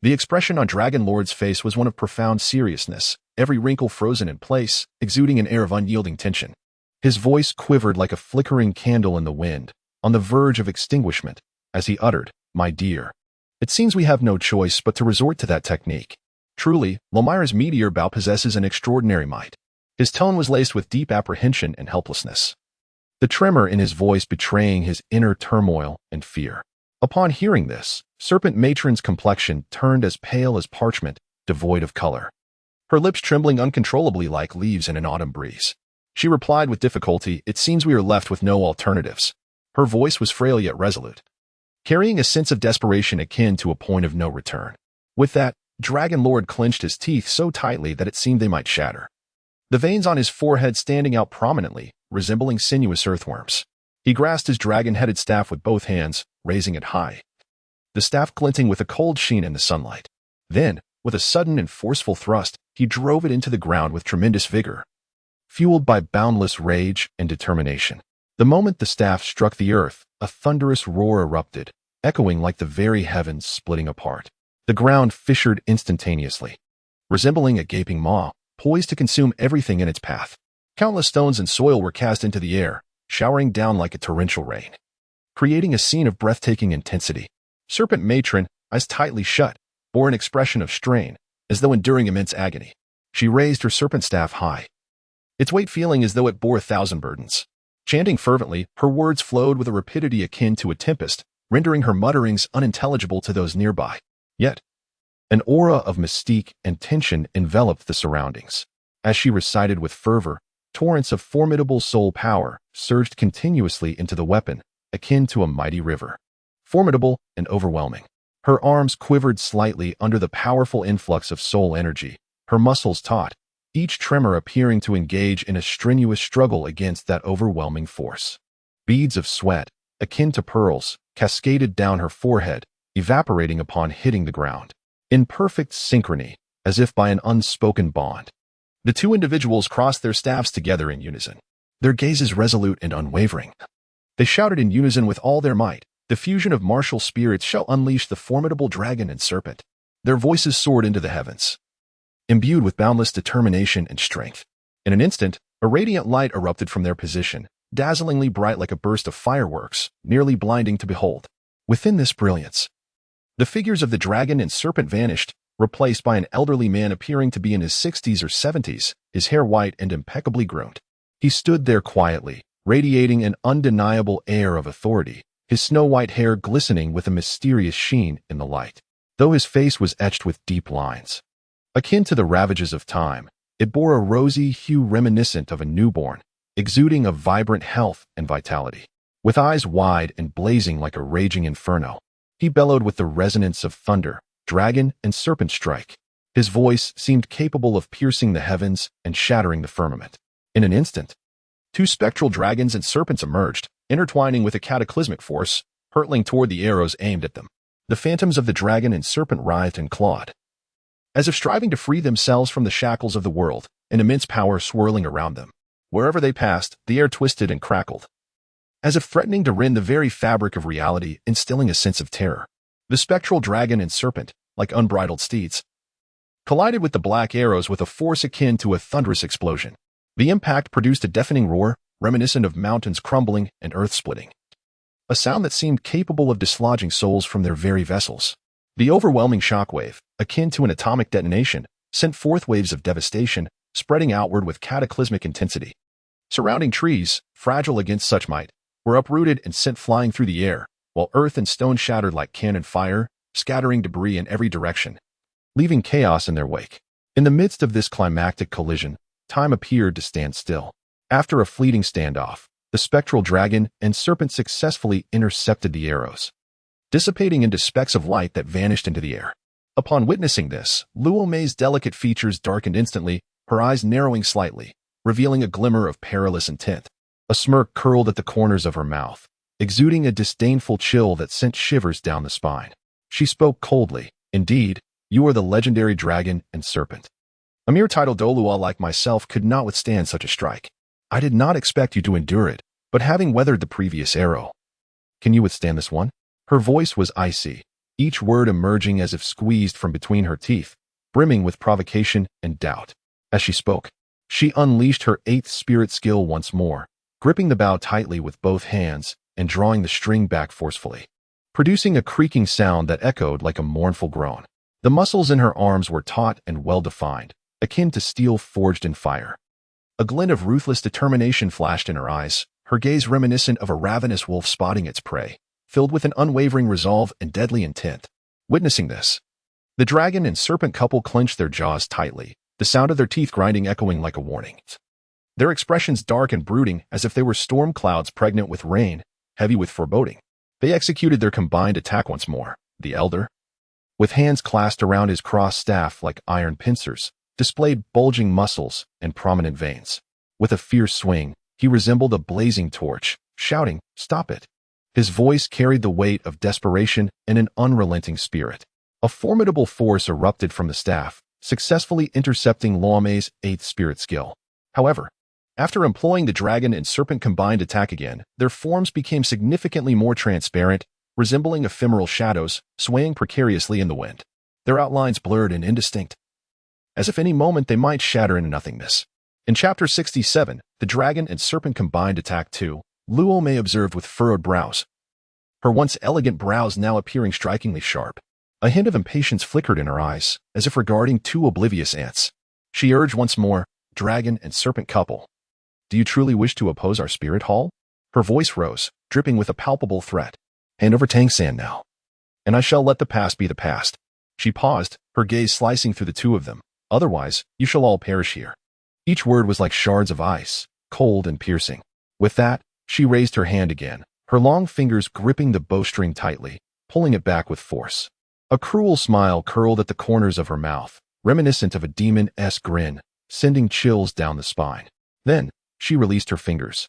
The expression on Dragon Lord's face was one of profound seriousness, every wrinkle frozen in place, exuding an air of unyielding tension. His voice quivered like a flickering candle in the wind, on the verge of extinguishment, as he uttered, "My dear, it seems we have no choice but to resort to that technique. Truly, Lomira's meteor bow possesses an extraordinary might." His tone was laced with deep apprehension and helplessness, the tremor in his voice betraying his inner turmoil and fear. Upon hearing this, Serpent Matron's complexion turned as pale as parchment, devoid of color, her lips trembling uncontrollably like leaves in an autumn breeze. She replied with difficulty, "It seems we are left with no alternatives." Her voice was frail yet resolute, carrying a sense of desperation akin to a point of no return. With that, Dragon Lord clenched his teeth so tightly that it seemed they might shatter, the veins on his forehead standing out prominently, resembling sinuous earthworms. He grasped his dragon-headed staff with both hands, raising it high, the staff glinting with a cold sheen in the sunlight. Then, with a sudden and forceful thrust, he drove it into the ground with tremendous vigor, fueled by boundless rage and determination. The moment the staff struck the earth, a thunderous roar erupted, echoing like the very heavens splitting apart. The ground fissured instantaneously, resembling a gaping maw, poised to consume everything in its path. Countless stones and soil were cast into the air, showering down like a torrential rain, creating a scene of breathtaking intensity. Serpent matron, eyes tightly shut, bore an expression of strain, as though enduring immense agony. She raised her serpent staff high, its weight feeling as though it bore 1,000 burdens. Chanting fervently, her words flowed with a rapidity akin to a tempest, rendering her mutterings unintelligible to those nearby. Yet, an aura of mystique and tension enveloped the surroundings. As she recited with fervor, torrents of formidable soul power surged continuously into the weapon, akin to a mighty river. Formidable and overwhelming. Her arms quivered slightly under the powerful influx of soul energy, her muscles taut, each tremor appearing to engage in a strenuous struggle against that overwhelming force. Beads of sweat, akin to pearls, cascaded down her forehead, evaporating upon hitting the ground. In perfect synchrony, as if by an unspoken bond, the two individuals crossed their staffs together in unison, their gazes resolute and unwavering. They shouted in unison with all their might, "The fusion of martial spirits shall unleash the formidable dragon and serpent." Their voices soared into the heavens, imbued with boundless determination and strength. In an instant, a radiant light erupted from their position, dazzlingly bright like a burst of fireworks, nearly blinding to behold. Within this brilliance, the figures of the dragon and serpent vanished, replaced by an elderly man appearing to be in his 60s or 70s, his hair white and impeccably groomed. He stood there quietly, radiating an undeniable air of authority, his snow-white hair glistening with a mysterious sheen in the light. Though his face was etched with deep lines, akin to the ravages of time, it bore a rosy hue reminiscent of a newborn, exuding a vibrant health and vitality. With eyes wide and blazing like a raging inferno, he bellowed with the resonance of thunder, dragon, and serpent strike. His voice seemed capable of piercing the heavens and shattering the firmament. In an instant, two spectral dragons and serpents emerged, intertwining with a cataclysmic force, hurtling toward the arrows aimed at them. The phantoms of the dragon and serpent writhed and clawed, as if striving to free themselves from the shackles of the world, an immense power swirling around them. Wherever they passed, the air twisted and crackled, as if threatening to rend the very fabric of reality, instilling a sense of terror. The spectral dragon and serpent, like unbridled steeds, collided with the black arrows with a force akin to a thunderous explosion. The impact produced a deafening roar, reminiscent of mountains crumbling and earth splitting, a sound that seemed capable of dislodging souls from their very vessels. The overwhelming shockwave, akin to an atomic detonation, sent forth waves of devastation, spreading outward with cataclysmic intensity. Surrounding trees, fragile against such might, were uprooted and sent flying through the air, while earth and stone shattered like cannon fire, scattering debris in every direction, leaving chaos in their wake. In the midst of this climactic collision, time appeared to stand still. After a fleeting standoff, the spectral dragon and serpent successfully intercepted the arrows, dissipating into specks of light that vanished into the air. Upon witnessing this, Luo Mei's delicate features darkened instantly, her eyes narrowing slightly, revealing a glimmer of perilous intent. A smirk curled at the corners of her mouth, exuding a disdainful chill that sent shivers down the spine. She spoke coldly, "Indeed, you are the legendary dragon and serpent. A mere titled Douluo like myself could not withstand such a strike. I did not expect you to endure it, but having weathered the previous arrow, can you withstand this one?" Her voice was icy, each word emerging as if squeezed from between her teeth, brimming with provocation and doubt. As she spoke, she unleashed her eighth spirit skill once more, gripping the bow tightly with both hands and drawing the string back forcefully, producing a creaking sound that echoed like a mournful groan. The muscles in her arms were taut and well-defined, akin to steel forged in fire. A glint of ruthless determination flashed in her eyes, her gaze reminiscent of a ravenous wolf spotting its prey, filled with an unwavering resolve and deadly intent. Witnessing this, the dragon and serpent couple clenched their jaws tightly, the sound of their teeth grinding echoing like a warning. Their expressions dark and brooding as if they were storm clouds pregnant with rain, heavy with foreboding. They executed their combined attack once more. The elder, with hands clasped around his crossed staff like iron pincers, displayed bulging muscles and prominent veins. With a fierce swing, he resembled a blazing torch, shouting, "Stop it!" His voice carried the weight of desperation and an unrelenting spirit. A formidable force erupted from the staff, successfully intercepting Luo Mei's eighth spirit skill. However, after employing the dragon and serpent combined attack again, their forms became significantly more transparent, resembling ephemeral shadows, swaying precariously in the wind. Their outlines blurred and indistinct, as if any moment they might shatter into nothingness. In Chapter 67, the dragon and serpent combined attack 2, Luo Mei observed with furrowed brows. her once elegant brows now appearing strikingly sharp. A hint of impatience flickered in her eyes, as if regarding two oblivious ants. She urged once more, "Dragon and serpent couple, do you truly wish to oppose our spirit hall?" Her voice rose, dripping with a palpable threat. "Hand over Tang San now, and I shall let the past be the past." She paused, her gaze slicing through the two of them. "Otherwise, you shall all perish here." Each word was like shards of ice, cold and piercing. With that, she raised her hand again, her long fingers gripping the bowstring tightly, pulling it back with force. A cruel smile curled at the corners of her mouth, reminiscent of a demon-esque grin, sending chills down the spine. Then, she released her fingers,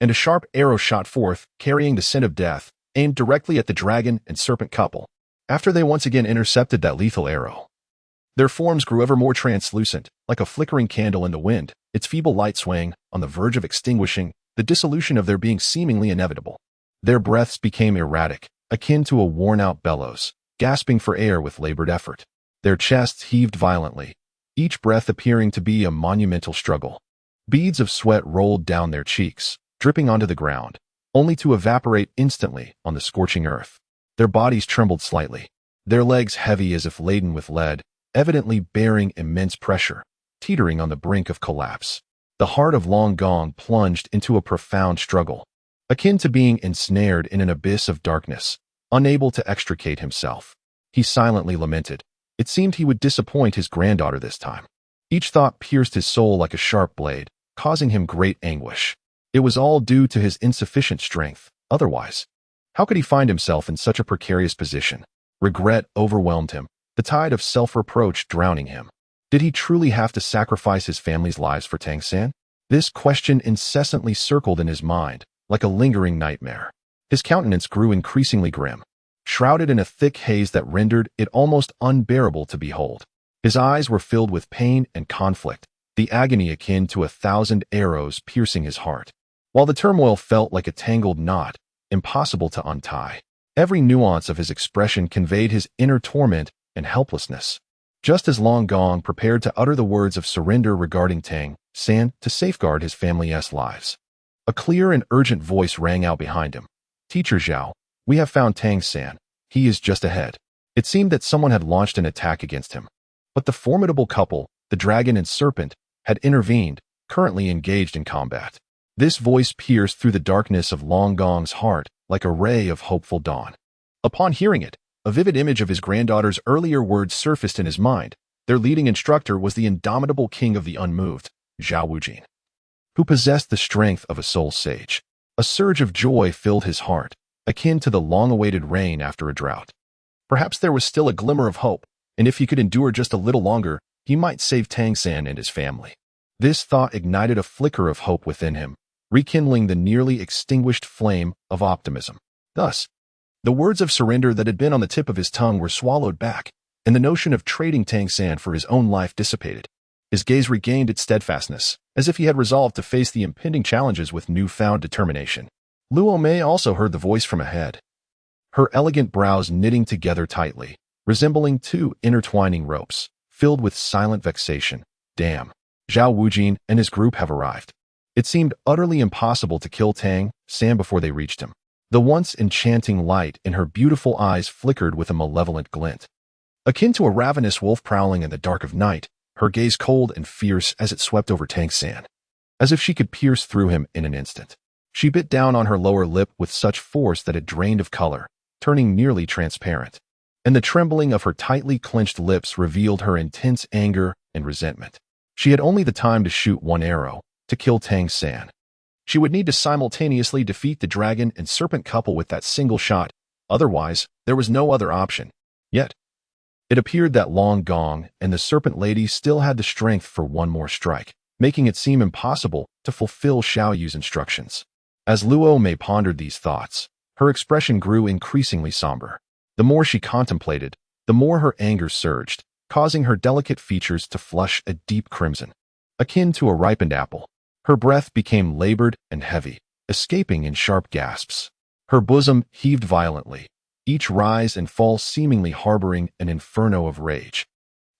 and a sharp arrow shot forth, carrying the scent of death, aimed directly at the dragon and serpent couple. After they once again intercepted that lethal arrow, their forms grew ever more translucent, like a flickering candle in the wind, its feeble light swaying, on the verge of extinguishing, the dissolution of their being seemingly inevitable. Their breaths became erratic, akin to a worn-out bellows, gasping for air with labored effort. Their chests heaved violently, each breath appearing to be a monumental struggle. Beads of sweat rolled down their cheeks, dripping onto the ground, only to evaporate instantly on the scorching earth. Their bodies trembled slightly, their legs heavy as if laden with lead, evidently bearing immense pressure, teetering on the brink of collapse. The heart of Long Gong plunged into a profound struggle, akin to being ensnared in an abyss of darkness, unable to extricate himself. He silently lamented. It seemed he would disappoint his granddaughter this time. Each thought pierced his soul like a sharp blade, causing him great anguish. It was all due to his insufficient strength. Otherwise, how could he find himself in such a precarious position? Regret overwhelmed him, the tide of self-reproach drowning him. Did he truly have to sacrifice his family's lives for Tang San? This question incessantly circled in his mind, like a lingering nightmare. His countenance grew increasingly grim, shrouded in a thick haze that rendered it almost unbearable to behold. His eyes were filled with pain and conflict, the agony akin to 1,000 arrows piercing his heart. While the turmoil felt like a tangled knot, impossible to untie, every nuance of his expression conveyed his inner torment and helplessness. Just as Long Gong prepared to utter the words of surrender regarding Tang San to safeguard his family's lives, a clear and urgent voice rang out behind him. "Teacher Zhao, we have found Tang San. He is just ahead." It seemed that someone had launched an attack against him. But the formidable couple, the dragon and serpent, had intervened, currently engaged in combat. This voice pierced through the darkness of Long Gong's heart like a ray of hopeful dawn. Upon hearing it, a vivid image of his granddaughter's earlier words surfaced in his mind. Their leading instructor was the indomitable king of the unmoved, Zhao Wujin, who possessed the strength of a soul sage. A surge of joy filled his heart, akin to the long-awaited rain after a drought. Perhaps there was still a glimmer of hope, and if he could endure just a little longer, he might save Tang San and his family. This thought ignited a flicker of hope within him, rekindling the nearly extinguished flame of optimism. Thus, the words of surrender that had been on the tip of his tongue were swallowed back, and the notion of trading Tang San for his own life dissipated. His gaze regained its steadfastness, as if he had resolved to face the impending challenges with newfound determination. Luo Mei also heard the voice from ahead, her elegant brows knitting together tightly, resembling two intertwining ropes, filled with silent vexation. "Damn, Zhao Wujin and his group have arrived." It seemed utterly impossible to kill Tang San before they reached him. The once enchanting light in her beautiful eyes flickered with a malevolent glint. Akin to a ravenous wolf prowling in the dark of night, her gaze cold and fierce as it swept over Tang San, as if she could pierce through him in an instant. She bit down on her lower lip with such force that it drained of color, turning nearly transparent, and the trembling of her tightly clenched lips revealed her intense anger and resentment. She had only the time to shoot one arrow, to kill Tang San. She would need to simultaneously defeat the dragon and serpent couple with that single shot, otherwise there was no other option. Yet, it appeared that Long Gong and the serpent lady still had the strength for one more strike, making it seem impossible to fulfill Xiao Yu's instructions. As Luo Mei pondered these thoughts, her expression grew increasingly somber. The more she contemplated, the more her anger surged, causing her delicate features to flush a deep crimson, akin to a ripened apple. Her breath became labored and heavy, escaping in sharp gasps. Her bosom heaved violently, each rise and fall seemingly harboring an inferno of rage.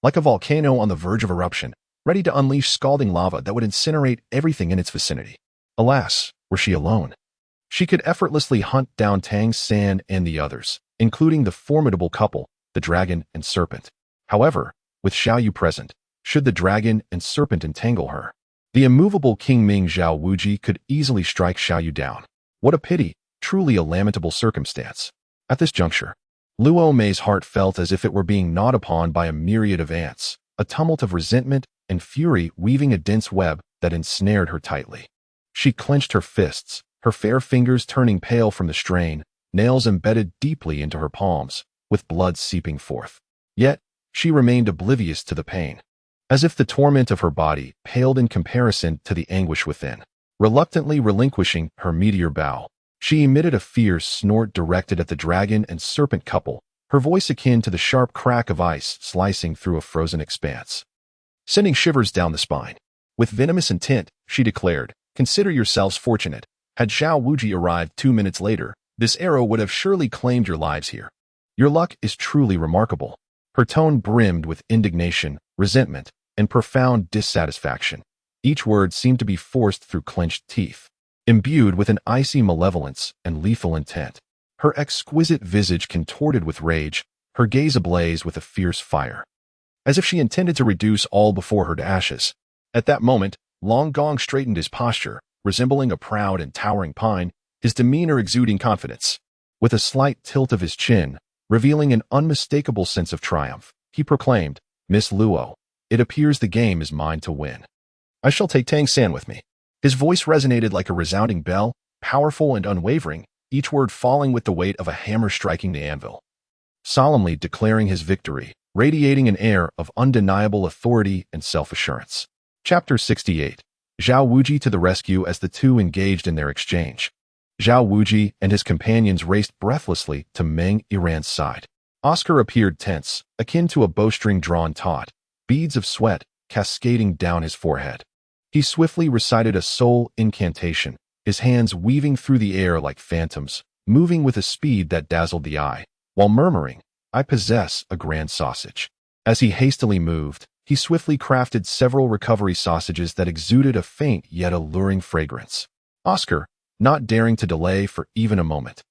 Like a volcano on the verge of eruption, ready to unleash scalding lava that would incinerate everything in its vicinity. Alas, were she alone? She could effortlessly hunt down Tang San and the others, including the formidable couple, the dragon and serpent. However, with Xiao Yu present, should the dragon and serpent entangle her, the immovable King Ming Zhao Wuji could easily strike Xiao Yu down. What a pity, truly a lamentable circumstance. At this juncture, Luo Mei's heart felt as if it were being gnawed upon by a myriad of ants, a tumult of resentment and fury weaving a dense web that ensnared her tightly. She clenched her fists, her fair fingers turning pale from the strain, nails embedded deeply into her palms, with blood seeping forth. Yet, she remained oblivious to the pain, as if the torment of her body paled in comparison to the anguish within. Reluctantly relinquishing her meteor bow, she emitted a fierce snort directed at the dragon and serpent couple, her voice akin to the sharp crack of ice slicing through a frozen expanse, sending shivers down the spine. With venomous intent, she declared, "Consider yourselves fortunate. Had Zhao Wuji arrived 2 minutes later, this arrow would have surely claimed your lives here. Your luck is truly remarkable." Her tone brimmed with indignation, resentment, and profound dissatisfaction. Each word seemed to be forced through clenched teeth, imbued with an icy malevolence and lethal intent. Her exquisite visage contorted with rage, her gaze ablaze with a fierce fire, as if she intended to reduce all before her to ashes. At that moment, Long Gong straightened his posture, resembling a proud and towering pine, his demeanor exuding confidence. With a slight tilt of his chin, revealing an unmistakable sense of triumph, he proclaimed, "Miss Luo, it appears the game is mine to win. I shall take Tang San with me." His voice resonated like a resounding bell, powerful and unwavering, each word falling with the weight of a hammer striking the anvil. Solemnly declaring his victory, radiating an air of undeniable authority and self-assurance. Chapter 68. Zhao Wuji to the rescue as the two engaged in their exchange. Zhao Wuji and his companions raced breathlessly to Meng Yiran's side. Oscar appeared tense, akin to a bowstring drawn taut, beads of sweat cascading down his forehead. He swiftly recited a soul incantation, his hands weaving through the air like phantoms, moving with a speed that dazzled the eye, while murmuring, "I possess a grand sausage." As he hastily moved, he swiftly crafted several recovery sausages that exuded a faint yet alluring fragrance. Oscar, not daring to delay for even a moment,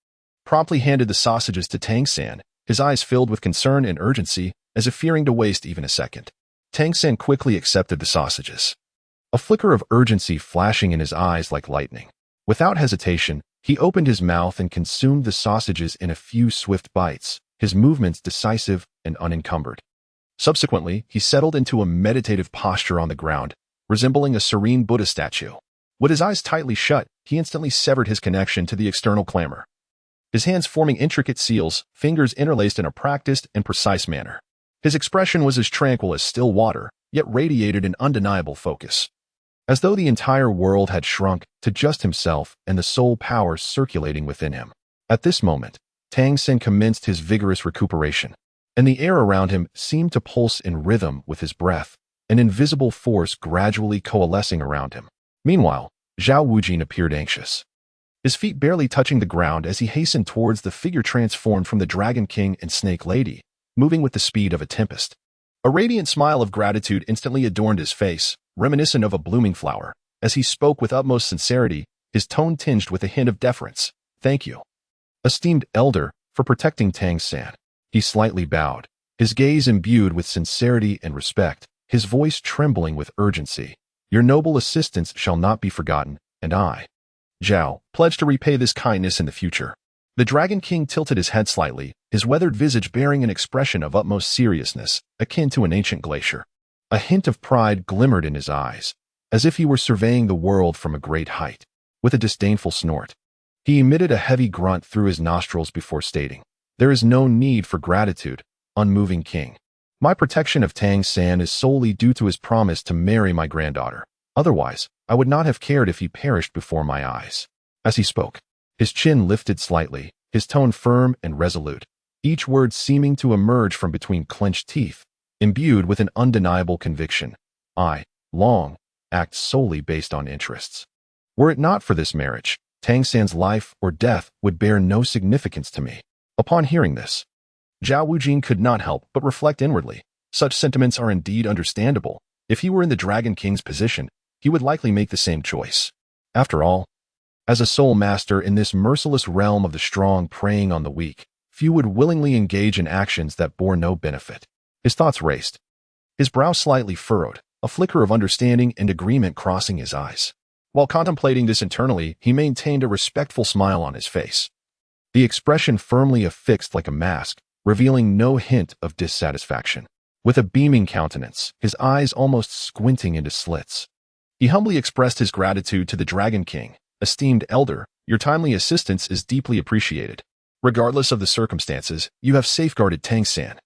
promptly handed the sausages to Tang San, his eyes filled with concern and urgency, as if fearing to waste even a second. Tang San quickly accepted the sausages, a flicker of urgency flashing in his eyes like lightning. Without hesitation, he opened his mouth and consumed the sausages in a few swift bites, his movements decisive and unencumbered. Subsequently, he settled into a meditative posture on the ground, resembling a serene Buddha statue. With his eyes tightly shut, he instantly severed his connection to the external clamor, his hands forming intricate seals, fingers interlaced in a practiced and precise manner. His expression was as tranquil as still water, yet radiated an undeniable focus, as though the entire world had shrunk to just himself and the sole power circulating within him. At this moment, Tang San commenced his vigorous recuperation, and the air around him seemed to pulse in rhythm with his breath, an invisible force gradually coalescing around him. Meanwhile, Zhao Wujin appeared anxious, his feet barely touching the ground as he hastened towards the figure transformed from the Dragon King and Snake Lady, moving with the speed of a tempest. A radiant smile of gratitude instantly adorned his face, reminiscent of a blooming flower, as he spoke with utmost sincerity, his tone tinged with a hint of deference. "Thank you, esteemed elder, for protecting Tang San." He slightly bowed, his gaze imbued with sincerity and respect, his voice trembling with urgency. "Your noble assistance shall not be forgotten, and I, Zhao, pledge to repay this kindness in the future." The Dragon King tilted his head slightly, his weathered visage bearing an expression of utmost seriousness, akin to an ancient glacier. A hint of pride glimmered in his eyes, as if he were surveying the world from a great height. With a disdainful snort, he emitted a heavy grunt through his nostrils before stating, "There is no need for gratitude, unmoving king. My protection of Tang San is solely due to his promise to marry my granddaughter. Otherwise, I would not have cared if he perished before my eyes." As he spoke, his chin lifted slightly, his tone firm and resolute, each word seeming to emerge from between clenched teeth, imbued with an undeniable conviction. "I, Long, act solely based on interests. Were it not for this marriage, Tang San's life or death would bear no significance to me." Upon hearing this, Zhao Wujin could not help but reflect inwardly. Such sentiments are indeed understandable. If he were in the Dragon King's position, he would likely make the same choice. After all, As a sole master in this merciless realm of the strong preying on the weak, few would willingly engage in actions that bore no benefit. His thoughts raced. His brow slightly furrowed, a flicker of understanding and agreement crossing his eyes. While contemplating this internally, he maintained a respectful smile on his face. The expression firmly affixed like a mask, revealing no hint of dissatisfaction. With a beaming countenance, his eyes almost squinting into slits, he humbly expressed his gratitude to the Dragon King. Esteemed elder, your timely assistance is deeply appreciated. Regardless of the circumstances, you have safeguarded Tang-san,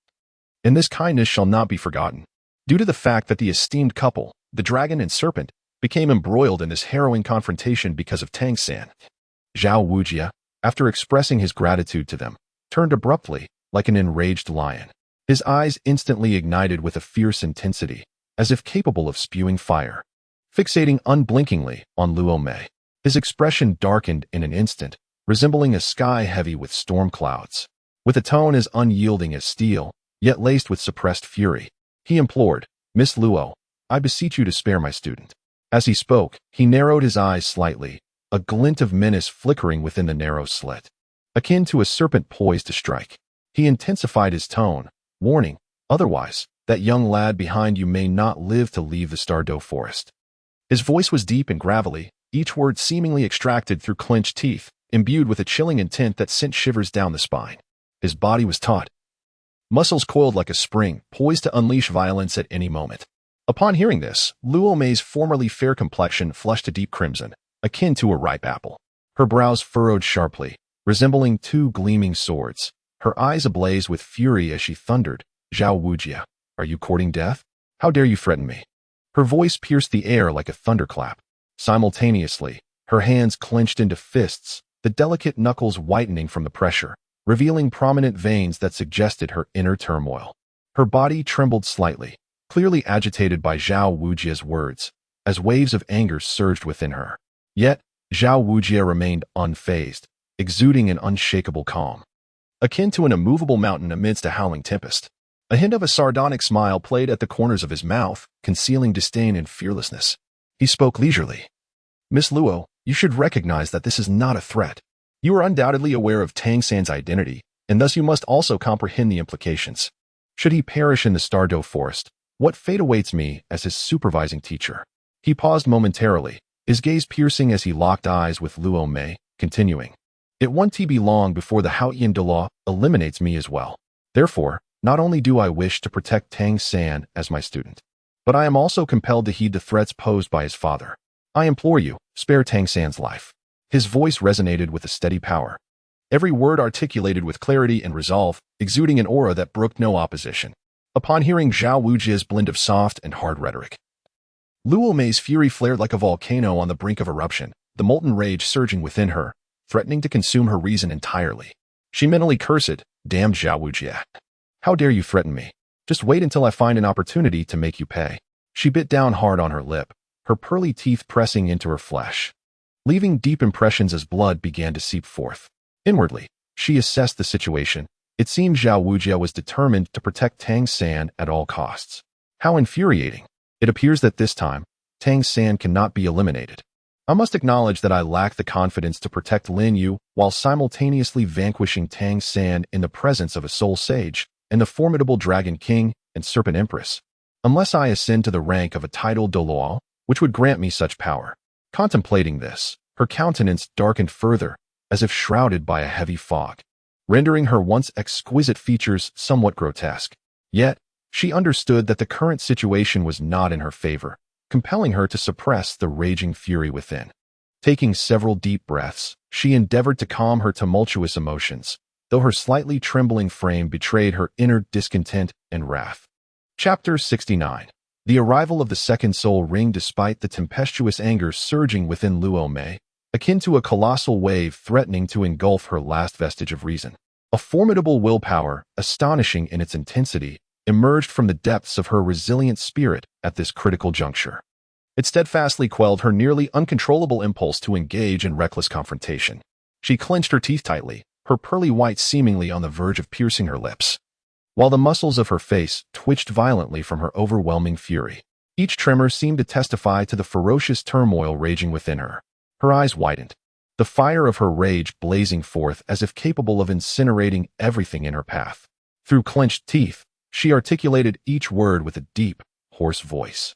and this kindness shall not be forgotten. Due to the fact that the esteemed couple, the dragon and serpent, became embroiled in this harrowing confrontation because of Tang-san, Zhao Wujia, after expressing his gratitude to them, turned abruptly, like an enraged lion. His eyes instantly ignited with a fierce intensity, as if capable of spewing fire. Fixating unblinkingly on Luo Mei, his expression darkened in an instant, resembling a sky heavy with storm clouds. With a tone as unyielding as steel, yet laced with suppressed fury, he implored, "Miss Luo, I beseech you to spare my student." As he spoke, he narrowed his eyes slightly, a glint of menace flickering within the narrow slit, akin to a serpent poised to strike. He intensified his tone, warning, "Otherwise, that young lad behind you may not live to leave the Douluo forest." His voice was deep and gravelly, each word seemingly extracted through clenched teeth, imbued with a chilling intent that sent shivers down the spine. His body was taut, muscles coiled like a spring, poised to unleash violence at any moment. Upon hearing this, Luo Mei's formerly fair complexion flushed a deep crimson, akin to a ripe apple. Her brows furrowed sharply, resembling two gleaming swords, her eyes ablaze with fury as she thundered, "Zhao Wujia, are you courting death? How dare you threaten me?" Her voice pierced the air like a thunderclap. Simultaneously, her hands clenched into fists, the delicate knuckles whitening from the pressure, revealing prominent veins that suggested her inner turmoil. Her body trembled slightly, clearly agitated by Zhao Wujia's words, as waves of anger surged within her. Yet, Zhao Wujia remained unfazed, exuding an unshakable calm, akin to an immovable mountain amidst a howling tempest. A hint of a sardonic smile played at the corners of his mouth, concealing disdain and fearlessness. He spoke leisurely. "Miss Luo, you should recognize that this is not a threat. You are undoubtedly aware of Tang-san's identity, and thus you must also comprehend the implications. Should he perish in the Douluo forest, what fate awaits me as his supervising teacher?" He paused momentarily, his gaze piercing as he locked eyes with Luo Mei, continuing, "It won't be long before the Haotian Douluo eliminates me as well. Therefore, not only do I wish to protect Tang-san as my student, but I am also compelled to heed the threats posed by his father. I implore you, spare Tang-san's life." His voice resonated with a steady power, every word articulated with clarity and resolve, exuding an aura that brooked no opposition. Upon hearing Zhao Wujia's blend of soft and hard rhetoric, Luo Mei's fury flared like a volcano on the brink of eruption, the molten rage surging within her, threatening to consume her reason entirely. She mentally cursed, "Damned Zhao Wujia. How dare you threaten me? Just wait until I find an opportunity to make you pay." She bit down hard on her lip, her pearly teeth pressing into her flesh, leaving deep impressions as blood began to seep forth. Inwardly, she assessed the situation. It seemed Zhao Wujia was determined to protect Tang-san at all costs. How infuriating. It appears that this time, Tang-san cannot be eliminated. I must acknowledge that I lack the confidence to protect Lin Yu while simultaneously vanquishing Tang-san in the presence of a soul sage and the formidable Dragon King and Serpent Empress, unless I ascend to the rank of a titled Douluo, which would grant me such power. Contemplating this, her countenance darkened further, as if shrouded by a heavy fog, rendering her once exquisite features somewhat grotesque. Yet, she understood that the current situation was not in her favor, compelling her to suppress the raging fury within. Taking several deep breaths, she endeavored to calm her tumultuous emotions, though her slightly trembling frame betrayed her inner discontent and wrath. Chapter 69. The arrival of the second soul ring. Despite the tempestuous anger surging within Luo Mei, akin to a colossal wave threatening to engulf her last vestige of reason, a formidable willpower, astonishing in its intensity, emerged from the depths of her resilient spirit at this critical juncture. It steadfastly quelled her nearly uncontrollable impulse to engage in reckless confrontation. She clenched her teeth tightly, her pearly whites seemingly on the verge of piercing her lips, while the muscles of her face twitched violently from her overwhelming fury. Each tremor seemed to testify to the ferocious turmoil raging within her. Her eyes widened, the fire of her rage blazing forth as if capable of incinerating everything in her path. Through clenched teeth, she articulated each word with a deep, hoarse voice,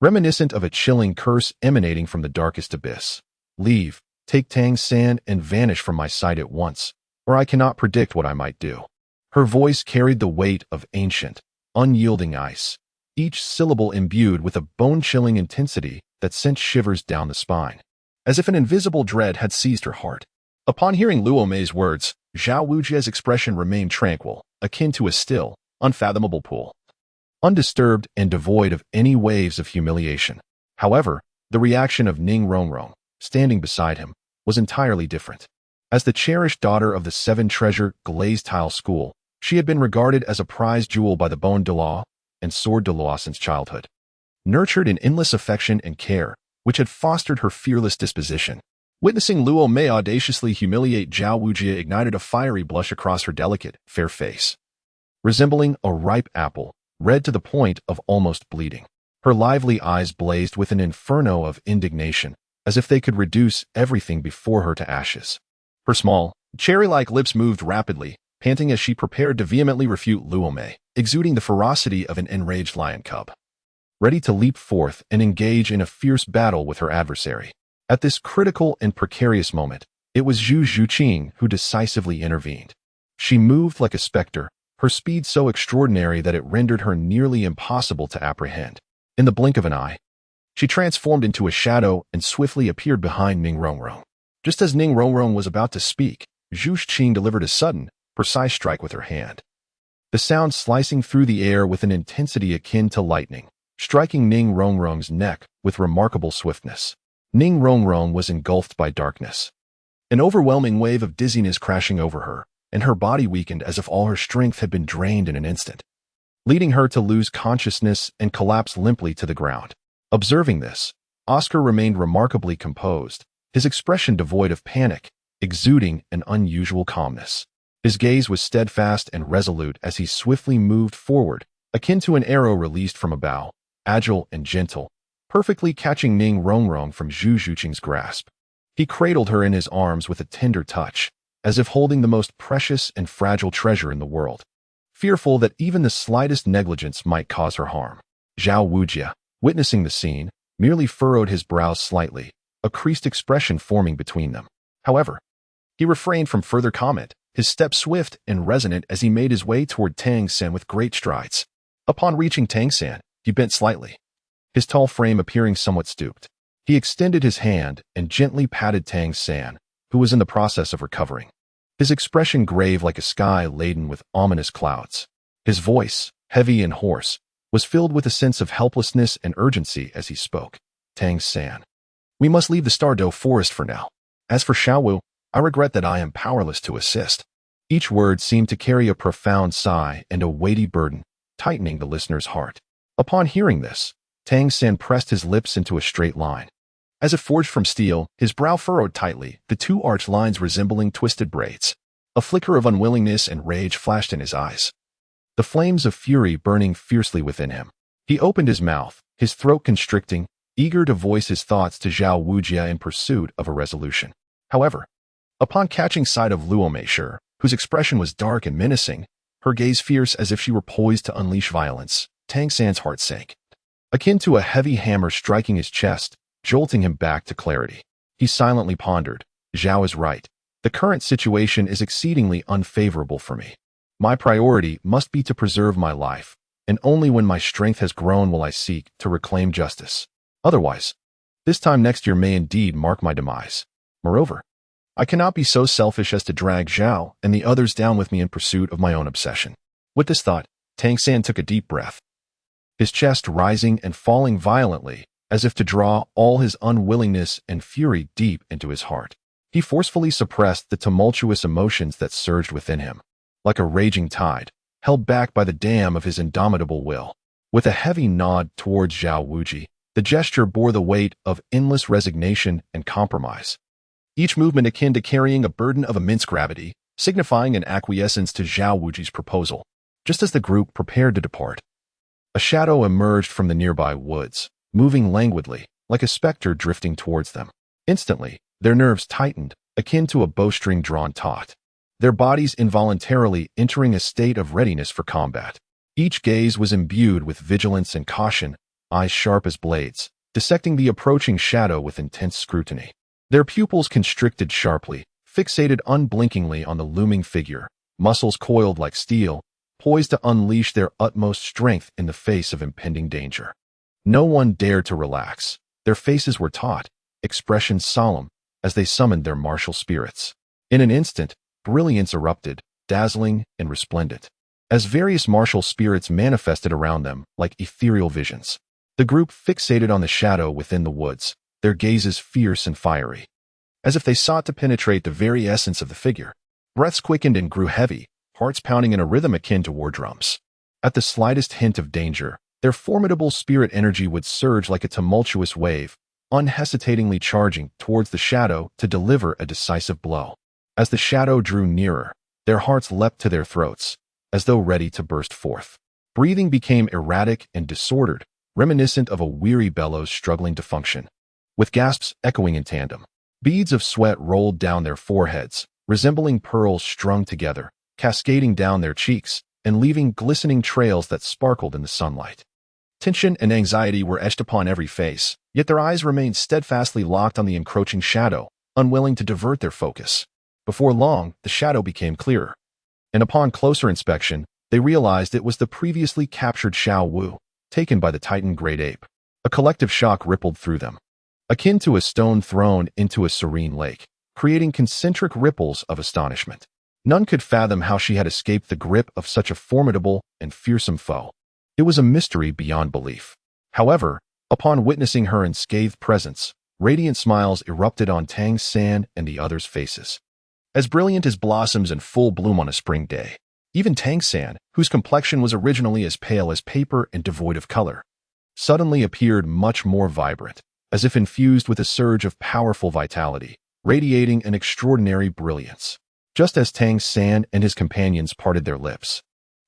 reminiscent of a chilling curse emanating from the darkest abyss. Leave, take Tang San and vanish from my sight at once, or I cannot predict what I might do. Her voice carried the weight of ancient, unyielding ice, each syllable imbued with a bone-chilling intensity that sent shivers down the spine, as if an invisible dread had seized her heart. Upon hearing Luo Mei's words, Zhao Wujia's expression remained tranquil, akin to a still, unfathomable pool, undisturbed and devoid of any waves of humiliation. However, the reaction of Ning Rongrong, standing beside him, was entirely different. As the cherished daughter of the seven-treasure glazed tile school, she had been regarded as a prized jewel by the Bon Douluo and Sword Douluo since childhood. Nurtured in endless affection and care, which had fostered her fearless disposition. Witnessing Luo Mei audaciously humiliate Zhao Wujia ignited a fiery blush across her delicate, fair face, resembling a ripe apple, red to the point of almost bleeding. Her lively eyes blazed with an inferno of indignation, as if they could reduce everything before her to ashes. Her small, cherry-like lips moved rapidly, panting as she prepared to vehemently refute Luo Mei, exuding the ferocity of an enraged lion cub, ready to leap forth and engage in a fierce battle with her adversary. At this critical and precarious moment, it was Zhu Zhuqing who decisively intervened. She moved like a specter, her speed so extraordinary that it rendered her nearly impossible to apprehend. In the blink of an eye, she transformed into a shadow and swiftly appeared behind Ning Rongrong. Just as Ning Rongrong was about to speak, Zhu Zhuqing delivered a sudden, precise strike with her hand, the sound slicing through the air with an intensity akin to lightning, striking Ning Rongrong's neck with remarkable swiftness. Ning Rongrong was engulfed by darkness, an overwhelming wave of dizziness crashing over her, and her body weakened as if all her strength had been drained in an instant, leading her to lose consciousness and collapse limply to the ground. Observing this, Oscar remained remarkably composed, his expression devoid of panic, exuding an unusual calmness. His gaze was steadfast and resolute as he swiftly moved forward, akin to an arrow released from a bow, agile and gentle, perfectly catching Ning Rongrong from Zhu Zhuqing's grasp. He cradled her in his arms with a tender touch, as if holding the most precious and fragile treasure in the world, fearful that even the slightest negligence might cause her harm. Zhao Wujia, witnessing the scene, merely furrowed his brows slightly, a creased expression forming between them. However, he refrained from further comment, his step swift and resonant as he made his way toward Tang San with great strides. Upon reaching Tang San, he bent slightly, his tall frame appearing somewhat stooped. He extended his hand and gently patted Tang San, who was in the process of recovering, his expression grave like a sky laden with ominous clouds. His voice, heavy and hoarse, was filled with a sense of helplessness and urgency as he spoke. Tang San, we must leave the Stardow Forest for now. As for Xiaowu, I regret that I am powerless to assist. Each word seemed to carry a profound sigh and a weighty burden, tightening the listener's heart. Upon hearing this, Tang San pressed his lips into a straight line. As if forged from steel, his brow furrowed tightly, the two arched lines resembling twisted braids. A flicker of unwillingness and rage flashed in his eyes, the flames of fury burning fiercely within him. He opened his mouth, his throat constricting, eager to voice his thoughts to Zhao Wujia in pursuit of a resolution. However, upon catching sight of Luo Mei, whose expression was dark and menacing, her gaze fierce as if she were poised to unleash violence, Tang San's heart sank, akin to a heavy hammer striking his chest, jolting him back to clarity. He silently pondered. Zhao is right. The current situation is exceedingly unfavorable for me. My priority must be to preserve my life, and only when my strength has grown will I seek to reclaim justice. Otherwise, this time next year may indeed mark my demise. Moreover, I cannot be so selfish as to drag Zhao and the others down with me in pursuit of my own obsession. With this thought, Tang San took a deep breath, his chest rising and falling violently, as if to draw all his unwillingness and fury deep into his heart. He forcefully suppressed the tumultuous emotions that surged within him, like a raging tide, held back by the dam of his indomitable will. With a heavy nod towards Zhao Wuji, the gesture bore the weight of endless resignation and compromise, each movement akin to carrying a burden of immense gravity, signifying an acquiescence to Zhao Wuji's proposal. Just as the group prepared to depart, a shadow emerged from the nearby woods, moving languidly, like a specter drifting towards them. Instantly, their nerves tightened, akin to a bowstring drawn taut, their bodies involuntarily entering a state of readiness for combat. Each gaze was imbued with vigilance and caution, eyes sharp as blades, dissecting the approaching shadow with intense scrutiny. Their pupils constricted sharply, fixated unblinkingly on the looming figure, muscles coiled like steel, poised to unleash their utmost strength in the face of impending danger. No one dared to relax. Their faces were taut, expressions solemn, as they summoned their martial spirits. In an instant, brilliance erupted, dazzling and resplendent, as various martial spirits manifested around them like ethereal visions. The group fixated on the shadow within the woods, their gazes fierce and fiery, as if they sought to penetrate the very essence of the figure. Breaths quickened and grew heavy, hearts pounding in a rhythm akin to war drums. At the slightest hint of danger, their formidable spirit energy would surge like a tumultuous wave, unhesitatingly charging towards the shadow to deliver a decisive blow. As the shadow drew nearer, their hearts leapt to their throats, as though ready to burst forth. Breathing became erratic and disordered, reminiscent of a weary bellows struggling to function. With gasps echoing in tandem, beads of sweat rolled down their foreheads, resembling pearls strung together, cascading down their cheeks, and leaving glistening trails that sparkled in the sunlight. Tension and anxiety were etched upon every face, yet their eyes remained steadfastly locked on the encroaching shadow, unwilling to divert their focus. Before long, the shadow became clearer, and upon closer inspection, they realized it was the previously captured Xiao Wu, taken by the Titan great ape. A collective shock rippled through them, akin to a stone thrown into a serene lake, creating concentric ripples of astonishment. None could fathom how she had escaped the grip of such a formidable and fearsome foe. It was a mystery beyond belief. However, upon witnessing her unscathed presence, radiant smiles erupted on Tang San and the others' faces, as brilliant as blossoms in full bloom on a spring day. Even Tang San, whose complexion was originally as pale as paper and devoid of color, suddenly appeared much more vibrant, as if infused with a surge of powerful vitality, radiating an extraordinary brilliance. Just as Tang San and his companions parted their lips,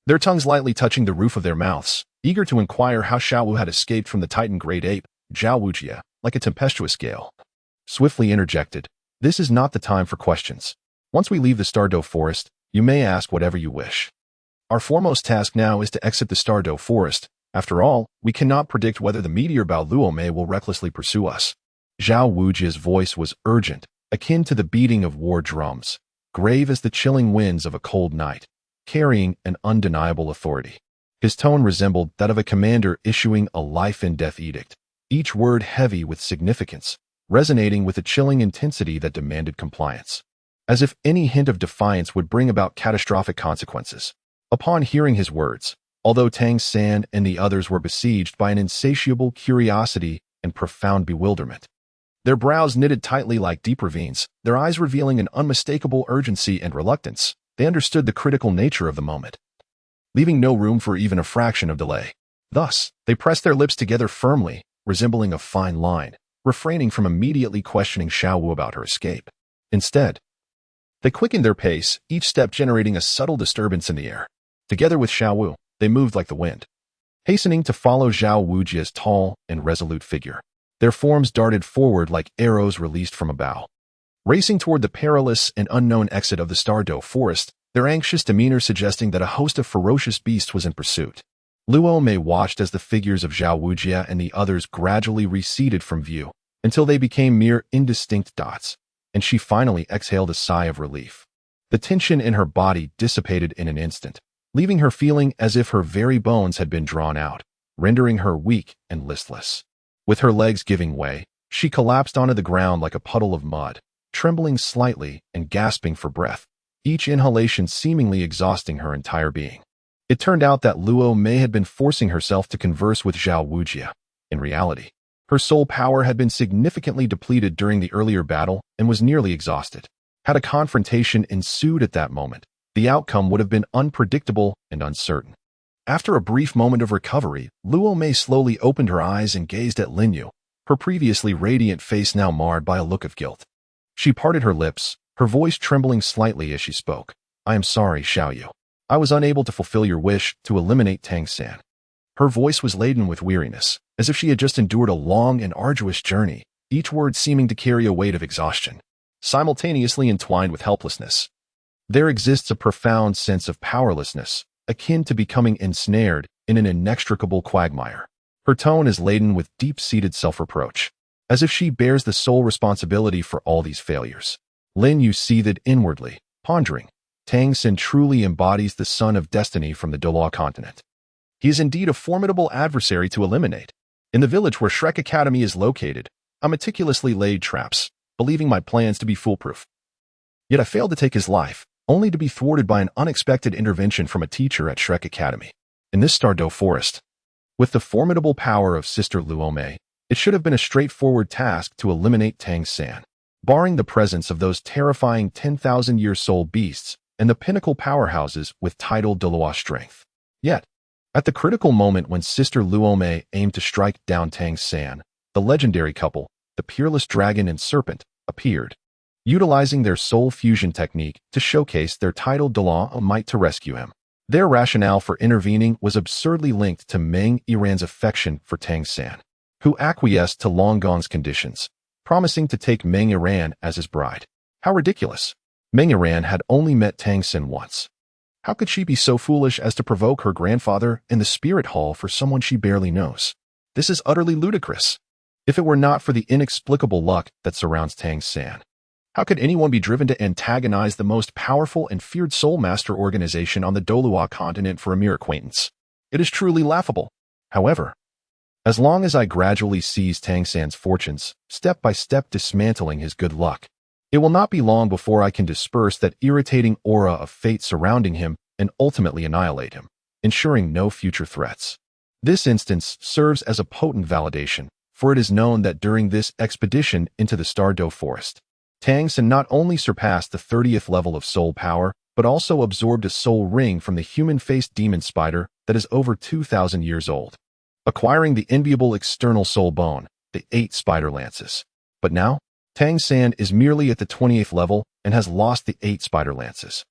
their tongues lightly touching the roof of their mouths, eager to inquire how Xiao Wu had escaped from the Titan great ape, Zhao Wujie, like a tempestuous gale, swiftly interjected, "This is not the time for questions. Once we leave the Stardow Forest, you may ask whatever you wish. Our foremost task now is to exit the Stardow Forest. After all, we cannot predict whether the meteor Douluo will recklessly pursue us." Zhao Wujie's voice was urgent, akin to the beating of war drums, grave as the chilling winds of a cold night, carrying an undeniable authority. His tone resembled that of a commander issuing a life-and-death edict, each word heavy with significance, resonating with a chilling intensity that demanded compliance, as if any hint of defiance would bring about catastrophic consequences. Upon hearing his words, although Tang San and the others were besieged by an insatiable curiosity and profound bewilderment, their brows knitted tightly like deep ravines, their eyes revealing an unmistakable urgency and reluctance, they understood the critical nature of the moment, leaving no room for even a fraction of delay. Thus, they pressed their lips together firmly, resembling a fine line, refraining from immediately questioning Xiao Wu about her escape. Instead, they quickened their pace, each step generating a subtle disturbance in the air. Together with Xiao Wu, they moved like the wind, hastening to follow Zhao Wujie's tall and resolute figure. Their forms darted forward like arrows released from a bow, racing toward the perilous and unknown exit of the Stardow Forest, their anxious demeanor suggesting that a host of ferocious beasts was in pursuit. Luo Mei watched as the figures of Zhao Wujie and the others gradually receded from view, until they became mere indistinct dots, and she finally exhaled a sigh of relief. The tension in her body dissipated in an instant, leaving her feeling as if her very bones had been drawn out, rendering her weak and listless. With her legs giving way, she collapsed onto the ground like a puddle of mud, trembling slightly and gasping for breath, each inhalation seemingly exhausting her entire being. It turned out that Luo Mei had been forcing herself to converse with Zhao Wujie. In reality, her soul power had been significantly depleted during the earlier battle and was nearly exhausted. Had a confrontation ensued at that moment, the outcome would have been unpredictable and uncertain. After a brief moment of recovery, Luo Mei slowly opened her eyes and gazed at Lin Yu, her previously radiant face now marred by a look of guilt. She parted her lips, her voice trembling slightly as she spoke. "I am sorry, Xiao Yu. I was unable to fulfill your wish to eliminate Tang San." Her voice was laden with weariness, as if she had just endured a long and arduous journey, each word seeming to carry a weight of exhaustion. simultaneously entwined with helplessness. There exists a profound sense of powerlessness, akin to becoming ensnared in an inextricable quagmire. Her tone is laden with deep-seated self-reproach, as if she bears the sole responsibility for all these failures. Lin Yu seethed inwardly, pondering. Tang Xin truly embodies the son of destiny from the Douluo continent. He is indeed a formidable adversary to eliminate. In the village where Shrek Academy is located, I meticulously laid traps, believing my plans to be foolproof. Yet I failed to take his life, only to be thwarted by an unexpected intervention from a teacher at Shrek Academy. In this Douluo forest, with the formidable power of Sister Luo, it should have been a straightforward task to eliminate Tang San. Barring the presence of those terrifying 10,000-year soul beasts and the pinnacle powerhouses with tidal Douluo strength. Yet, at the critical moment when Sister Luo aimed to strike down Tang San, the legendary couple, the peerless dragon and serpent, appeared, utilizing their soul fusion technique to showcase their tidal Douluo might to rescue him. Their rationale for intervening was absurdly linked to Meng Yiran's affection for Tang San, who acquiesced to Long Gong's conditions, promising to take Meng Yiran as his bride. How ridiculous! Meng Yiran had only met Tang San once. How could she be so foolish as to provoke her grandfather in the spirit hall for someone she barely knows? This is utterly ludicrous. If it were not for the inexplicable luck that surrounds Tang San, how could anyone be driven to antagonize the most powerful and feared soul master organization on the Douluo continent for a mere acquaintance? It is truly laughable. However, as long as I gradually seize Tang San's fortunes, step by step dismantling his good luck, it will not be long before I can disperse that irritating aura of fate surrounding him and ultimately annihilate him, ensuring no future threats. This instance serves as a potent validation, for it is known that during this expedition into the Douluo forest, Tang San not only surpassed the 30th level of soul power, but also absorbed a soul ring from the human-faced demon spider that is over 2,000 years old, acquiring the enviable external soul bone, the 8 spider lances. But now, Tang San is merely at the 28th level and has lost the 8 spider lances.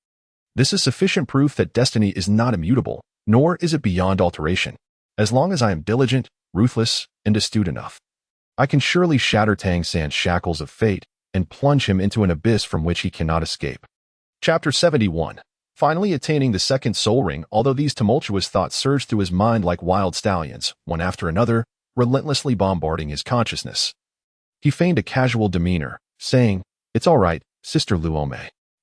This is sufficient proof that destiny is not immutable, nor is it beyond alteration. As long as I am diligent, ruthless, and astute enough, I can surely shatter Tang San's shackles of fate and plunge him into an abyss from which he cannot escape. Chapter 71. Finally attaining the second soul ring, although these tumultuous thoughts surged through his mind like wild stallions, one after another, relentlessly bombarding his consciousness. He feigned a casual demeanor, saying, "It's all right, Sister Luo.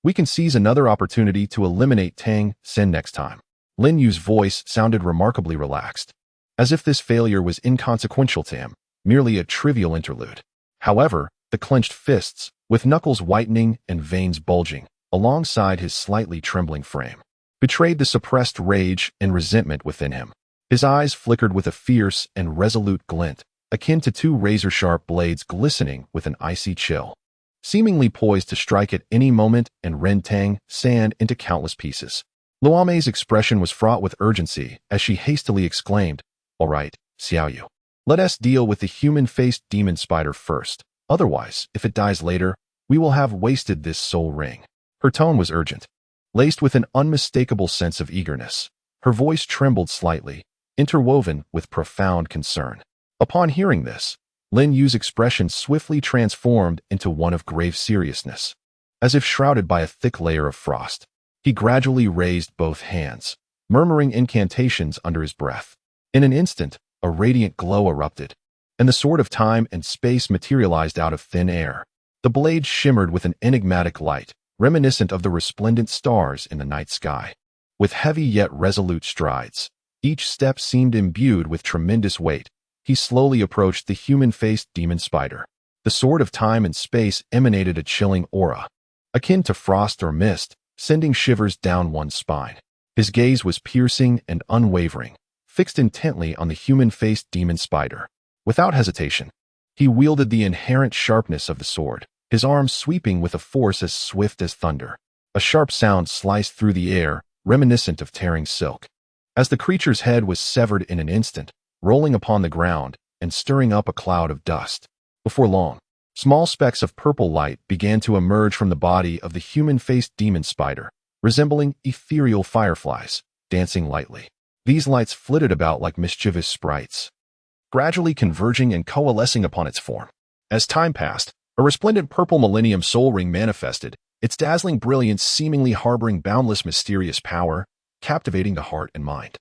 We can seize another opportunity to eliminate Tang San next time." Lin Yu's voice sounded remarkably relaxed, as if this failure was inconsequential to him, merely a trivial interlude. However, the clenched fists, with knuckles whitening and veins bulging, alongside his slightly trembling frame, betrayed the suppressed rage and resentment within him. His eyes flickered with a fierce and resolute glint, akin to 2 razor-sharp blades glistening with an icy chill, seemingly poised to strike at any moment and rend Tang San into countless pieces. Luome's expression was fraught with urgency as she hastily exclaimed, "All right, Xiaoyu. Let us deal with the human-faced demon spider first. Otherwise, if it dies later, we will have wasted this soul ring." Her tone was urgent, laced with an unmistakable sense of eagerness. Her voice trembled slightly, interwoven with profound concern. Upon hearing this, Lin Yu's expression swiftly transformed into one of grave seriousness. As if shrouded by a thick layer of frost, he gradually raised both hands, murmuring incantations under his breath. In an instant, a radiant glow erupted, and the sword of time and space materialized out of thin air. The blade shimmered with an enigmatic light, reminiscent of the resplendent stars in the night sky. With heavy yet resolute strides, each step seemed imbued with tremendous weight, he slowly approached the human-faced demon spider. The sword of time and space emanated a chilling aura, akin to frost or mist, sending shivers down one's spine. His gaze was piercing and unwavering, fixed intently on the human-faced demon spider. Without hesitation, he wielded the inherent sharpness of the sword, his arm sweeping with a force as swift as thunder. A sharp sound sliced through the air, reminiscent of tearing silk. As the creature's head was severed in an instant, rolling upon the ground and stirring up a cloud of dust. Before long, small specks of purple light began to emerge from the body of the human-faced demon spider, resembling ethereal fireflies, dancing lightly. These lights flitted about like mischievous sprites, gradually converging and coalescing upon its form. As time passed, A resplendent purple Millennium Soul Ring manifested, its dazzling brilliance seemingly harboring boundless mysterious power, captivating the heart and mind.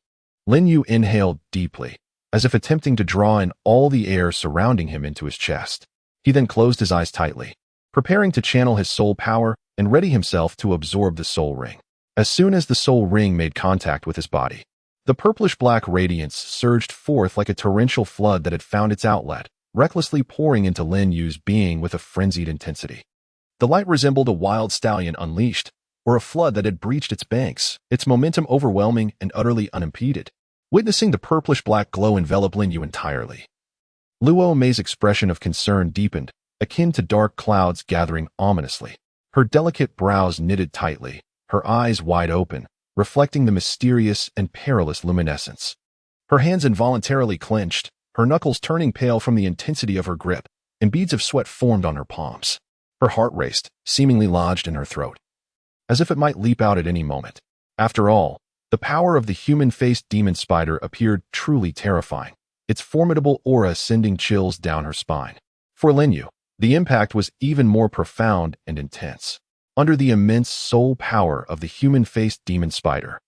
Lin Yu inhaled deeply, as if attempting to draw in all the air surrounding him into his chest. He then closed his eyes tightly, preparing to channel his soul power and ready himself to absorb the soul ring. As soon as the soul ring made contact with his body, the purplish-black radiance surged forth like a torrential flood that had found its outlet, recklessly pouring into Lin Yu's being with a frenzied intensity. The light resembled a wild stallion unleashed, or a flood that had breached its banks, its momentum overwhelming and utterly unimpeded. Witnessing the purplish-black glow envelop Lin Yu entirely, Luo Mei's expression of concern deepened, akin to dark clouds gathering ominously. Her delicate brows knitted tightly, her eyes wide open, reflecting the mysterious and perilous luminescence. Her hands involuntarily clenched, her knuckles turning pale from the intensity of her grip, and beads of sweat formed on her palms. Her heart raced, seemingly lodged in her throat, as if it might leap out at any moment. After all, the power of the human-faced demon spider appeared truly terrifying, its formidable aura sending chills down her spine. For Lin Yu, the impact was even more profound and intense. Under the immense soul power of the human-faced demon spider,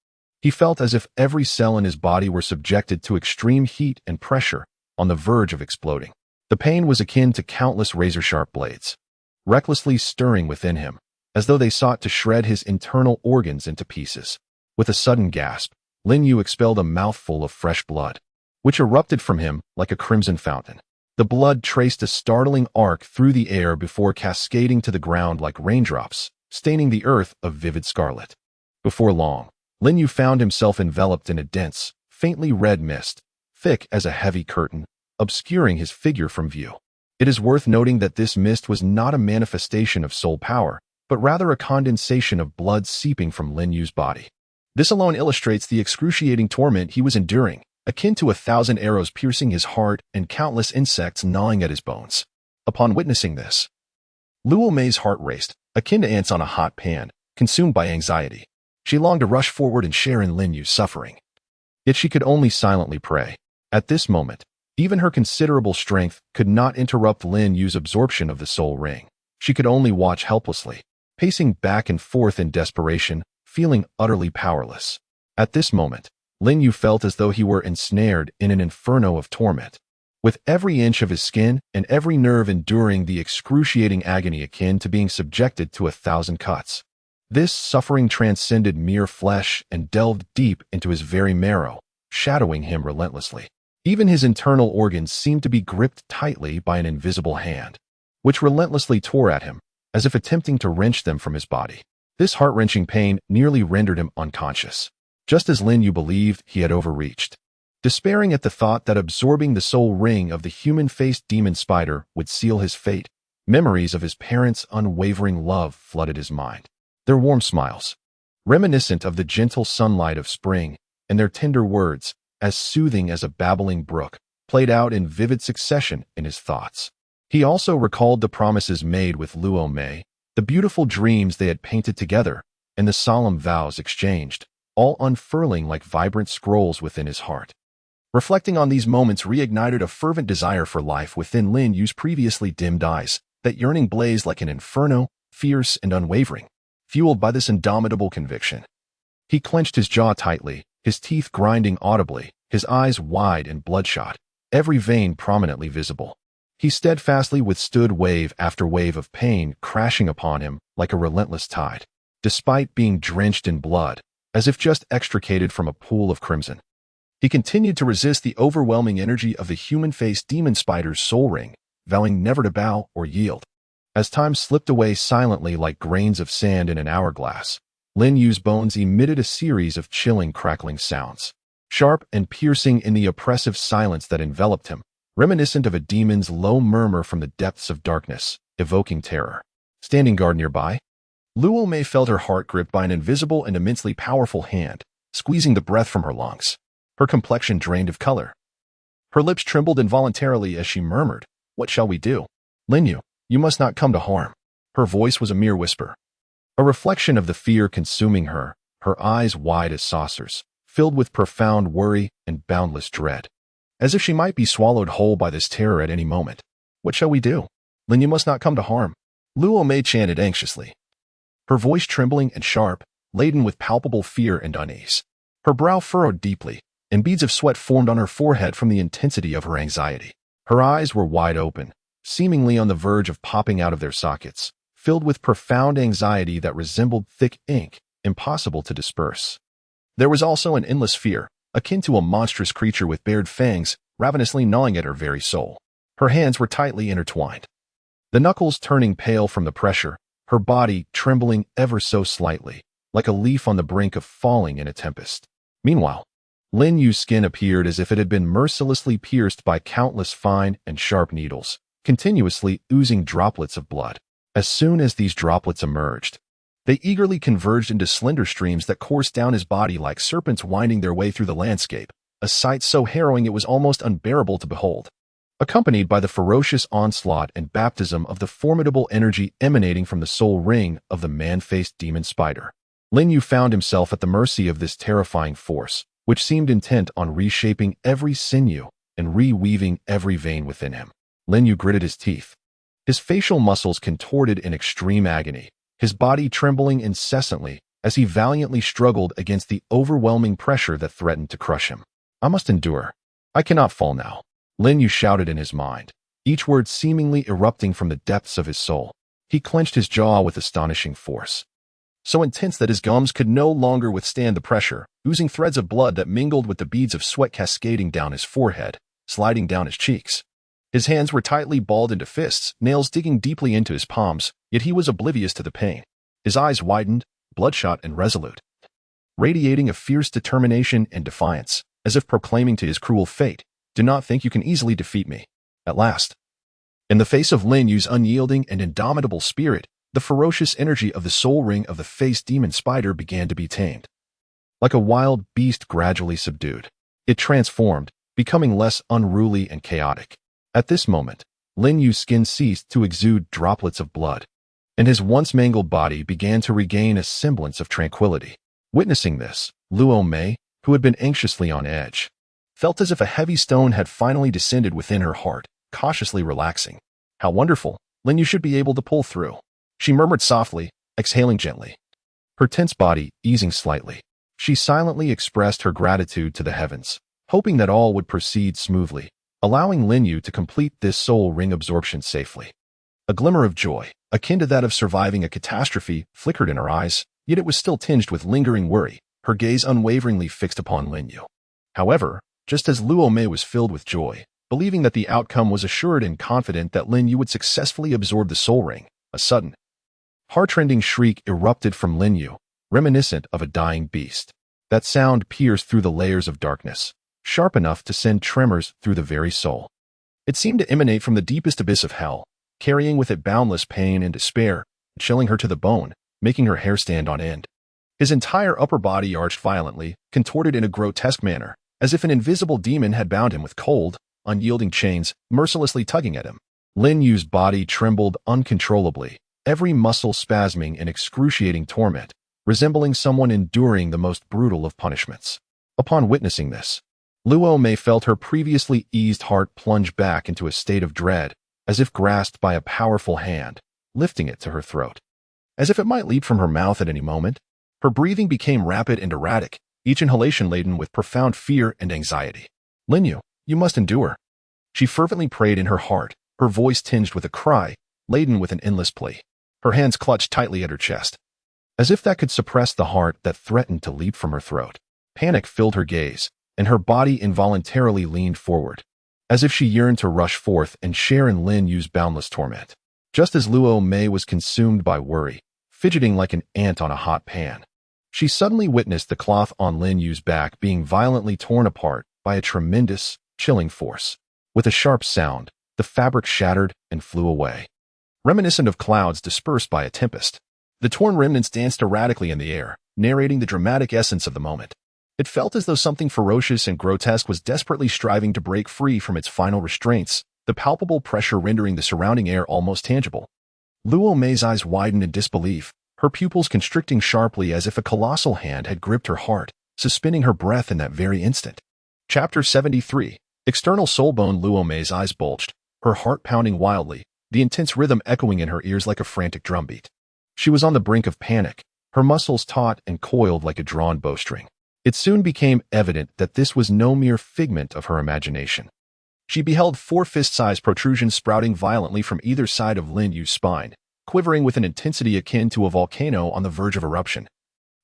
he felt as if every cell in his body were subjected to extreme heat and pressure, on the verge of exploding. The pain was akin to countless razor-sharp blades, recklessly stirring within him, as though they sought to shred his internal organs into pieces. With a sudden gasp, Lin Yu expelled a mouthful of fresh blood, which erupted from him like a crimson fountain. The blood traced a startling arc through the air before cascading to the ground like raindrops, staining the earth a vivid scarlet. Before long, Lin Yu found himself enveloped in a dense, faintly red mist, thick as a heavy curtain, obscuring his figure from view. It is worth noting that this mist was not a manifestation of soul power, but rather a condensation of blood seeping from Lin Yu's body. This alone illustrates the excruciating torment he was enduring, akin to 1,000 arrows piercing his heart and countless insects gnawing at his bones. Upon witnessing this, Luo Mei's heart raced, akin to ants on a hot pan, consumed by anxiety. She longed to rush forward and share in Lin Yu's suffering. Yet she could only silently pray. At this moment, even her considerable strength could not interrupt Lin Yu's absorption of the soul ring. She could only watch helplessly, pacing back and forth in desperation, feeling utterly powerless. At this moment, Lin Yu felt as though he were ensnared in an inferno of torment, with every inch of his skin and every nerve enduring the excruciating agony akin to being subjected to 1,000 cuts. This suffering transcended mere flesh and delved deep into his very marrow, shadowing him relentlessly. Even his internal organs seemed to be gripped tightly by an invisible hand, which relentlessly tore at him, as if attempting to wrench them from his body. This heart-wrenching pain nearly rendered him unconscious, just as Lin Yu believed he had overreached. Despairing at the thought that absorbing the soul ring of the human-faced demon spider would seal his fate, memories of his parents' unwavering love flooded his mind. Their warm smiles, reminiscent of the gentle sunlight of spring, and their tender words, as soothing as a babbling brook, played out in vivid succession in his thoughts. He also recalled the promises made with Luo Mei, the beautiful dreams they had painted together, and the solemn vows exchanged, all unfurling like vibrant scrolls within his heart. Reflecting on these moments reignited a fervent desire for life within Lin Yu's previously dimmed eyes. That yearning blazed like an inferno, fierce and unwavering, fueled by this indomitable conviction. He clenched his jaw tightly, his teeth grinding audibly, his eyes wide and bloodshot, every vein prominently visible. He steadfastly withstood wave after wave of pain crashing upon him like a relentless tide, despite being drenched in blood, as if just extricated from a pool of crimson. He continued to resist the overwhelming energy of the human-faced demon spider's soul ring, vowing never to bow or yield. As time slipped away silently like grains of sand in an hourglass, Lin Yu's bones emitted a series of chilling, crackling sounds, sharp and piercing in the oppressive silence that enveloped him, reminiscent of a demon's low murmur from the depths of darkness, evoking terror. Standing guard nearby, Luo Mei felt her heart gripped by an invisible and immensely powerful hand, squeezing the breath from her lungs. Her complexion drained of color. Her lips trembled involuntarily as she murmured, "What shall we do? Lin Yu, you must not come to harm." Her voice was a mere whisper, a reflection of the fear consuming her, her eyes wide as saucers, filled with profound worry and boundless dread, as if she might be swallowed whole by this terror at any moment. "What shall we do?" Lin, you must not come to harm, Luo Mei chanted anxiously, her voice trembling and sharp, laden with palpable fear and unease. Her brow furrowed deeply, and beads of sweat formed on her forehead from the intensity of her anxiety. Her eyes were wide open, seemingly on the verge of popping out of their sockets, filled with profound anxiety that resembled thick ink, impossible to disperse. There was also an endless fear, akin to a monstrous creature with bared fangs, ravenously gnawing at her very soul. Her hands were tightly intertwined, the knuckles turning pale from the pressure, her body trembling ever so slightly, like a leaf on the brink of falling in a tempest. Meanwhile, Lin Yu's skin appeared as if it had been mercilessly pierced by countless fine and sharp needles, continuously oozing droplets of blood. As soon as these droplets emerged, they eagerly converged into slender streams that coursed down his body like serpents winding their way through the landscape, a sight so harrowing it was almost unbearable to behold. Accompanied by the ferocious onslaught and baptism of the formidable energy emanating from the soul ring of the man-faced demon spider, Lin Yu found himself at the mercy of this terrifying force, which seemed intent on reshaping every sinew and reweaving every vein within him. Lin Yu gritted his teeth, his facial muscles contorted in extreme agony, his body trembling incessantly as he valiantly struggled against the overwhelming pressure that threatened to crush him. I must endure. I cannot fall now, Lin Yu shouted in his mind, each word seemingly erupting from the depths of his soul. He clenched his jaw with astonishing force, so intense that his gums could no longer withstand the pressure, oozing threads of blood that mingled with the beads of sweat cascading down his forehead, sliding down his cheeks. His hands were tightly balled into fists, nails digging deeply into his palms, yet he was oblivious to the pain. His eyes widened, bloodshot and resolute, radiating a fierce determination and defiance, as if proclaiming to his cruel fate, "Do not think you can easily defeat me." At last, in the face of Lin Yu's unyielding and indomitable spirit, the ferocious energy of the soul ring of the face demon spider began to be tamed. Like a wild beast gradually subdued, it transformed, becoming less unruly and chaotic. At this moment, Lin Yu's skin ceased to exude droplets of blood, and his once mangled body began to regain a semblance of tranquility. Witnessing this, Luo Mei, who had been anxiously on edge, felt as if a heavy stone had finally descended within her heart, cautiously relaxing. "How wonderful! Lin Yu should be able to pull through," she murmured softly, exhaling gently, her tense body easing slightly. She silently expressed her gratitude to the heavens, hoping that all would proceed smoothly, allowing Lin Yu to complete this soul ring absorption safely. A glimmer of joy, akin to that of surviving a catastrophe, flickered in her eyes, yet it was still tinged with lingering worry, her gaze unwaveringly fixed upon Lin Yu. However, just as Luo Mei was filled with joy, believing that the outcome was assured and confident that Lin Yu would successfully absorb the soul ring, a sudden, heart-rending shriek erupted from Lin Yu, reminiscent of a dying beast. That sound pierced through the layers of darkness, sharp enough to send tremors through the very soul. It seemed to emanate from the deepest abyss of hell, carrying with it boundless pain and despair, chilling her to the bone, making her hair stand on end. His entire upper body arched violently, contorted in a grotesque manner, as if an invisible demon had bound him with cold, unyielding chains, mercilessly tugging at him. Lin Yu's body trembled uncontrollably, every muscle spasming in excruciating torment, resembling someone enduring the most brutal of punishments. Upon witnessing this, Luo Mei felt her previously eased heart plunge back into a state of dread, as if grasped by a powerful hand, lifting it to her throat. As if it might leap from her mouth at any moment, her breathing became rapid and erratic, each inhalation laden with profound fear and anxiety. "Lin Yu, you must endure," she fervently prayed in her heart, her voice tinged with a cry, laden with an endless plea. Her hands clutched tightly at her chest, as if that could suppress the heart that threatened to leap from her throat. Panic filled her gaze, and her body involuntarily leaned forward, as if she yearned to rush forth and share in Lin Yu's boundless torment. Just as Luo Mei was consumed by worry, fidgeting like an ant on a hot pan, she suddenly witnessed the cloth on Lin Yu's back being violently torn apart by a tremendous, chilling force. With a sharp sound, the fabric shattered and flew away, reminiscent of clouds dispersed by a tempest. The torn remnants danced erratically in the air, narrating the dramatic essence of the moment. It felt as though something ferocious and grotesque was desperately striving to break free from its final restraints, the palpable pressure rendering the surrounding air almost tangible. Luo Mei's eyes widened in disbelief, her pupils constricting sharply as if a colossal hand had gripped her heart, suspending her breath in that very instant. Chapter 73. External soul bone. Luo Mei's eyes bulged, her heart pounding wildly, the intense rhythm echoing in her ears like a frantic drumbeat. She was on the brink of panic, her muscles taut and coiled like a drawn bowstring. It soon became evident that this was no mere figment of her imagination. She beheld 4 fist-sized protrusions sprouting violently from either side of Lin Yu's spine, quivering with an intensity akin to a volcano on the verge of eruption.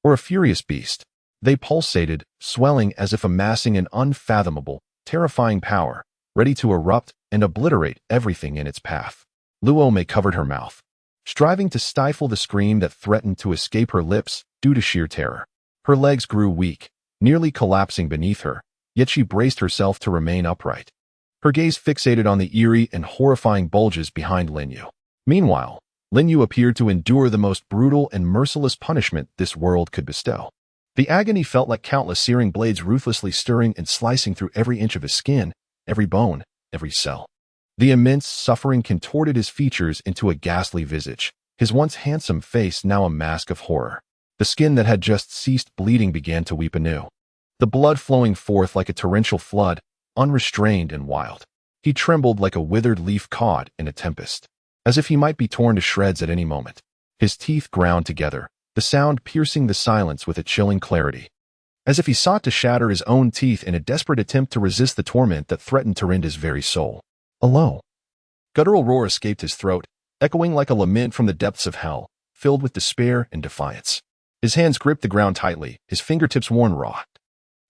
Or a furious beast. They pulsated, swelling as if amassing an unfathomable, terrifying power, ready to erupt and obliterate everything in its path. Luo covered her mouth, striving to stifle the scream that threatened to escape her lips due to sheer terror. Her legs grew weak, nearly collapsing beneath her, yet she braced herself to remain upright. Her gaze fixated on the eerie and horrifying bulges behind Lin Yu. Meanwhile, Lin Yu appeared to endure the most brutal and merciless punishment this world could bestow. The agony felt like countless searing blades ruthlessly stirring and slicing through every inch of his skin, every bone, every cell. The immense suffering contorted his features into a ghastly visage, his once handsome face now a mask of horror. The skin that had just ceased bleeding began to weep anew, the blood flowing forth like a torrential flood, unrestrained and wild. He trembled like a withered leaf caught in a tempest, as if he might be torn to shreds at any moment. His teeth ground together, the sound piercing the silence with a chilling clarity, as if he sought to shatter his own teeth in a desperate attempt to resist the torment that threatened to rend his very soul. A low, guttural roar escaped his throat, echoing like a lament from the depths of hell, filled with despair and defiance. His hands gripped the ground tightly, his fingertips worn raw,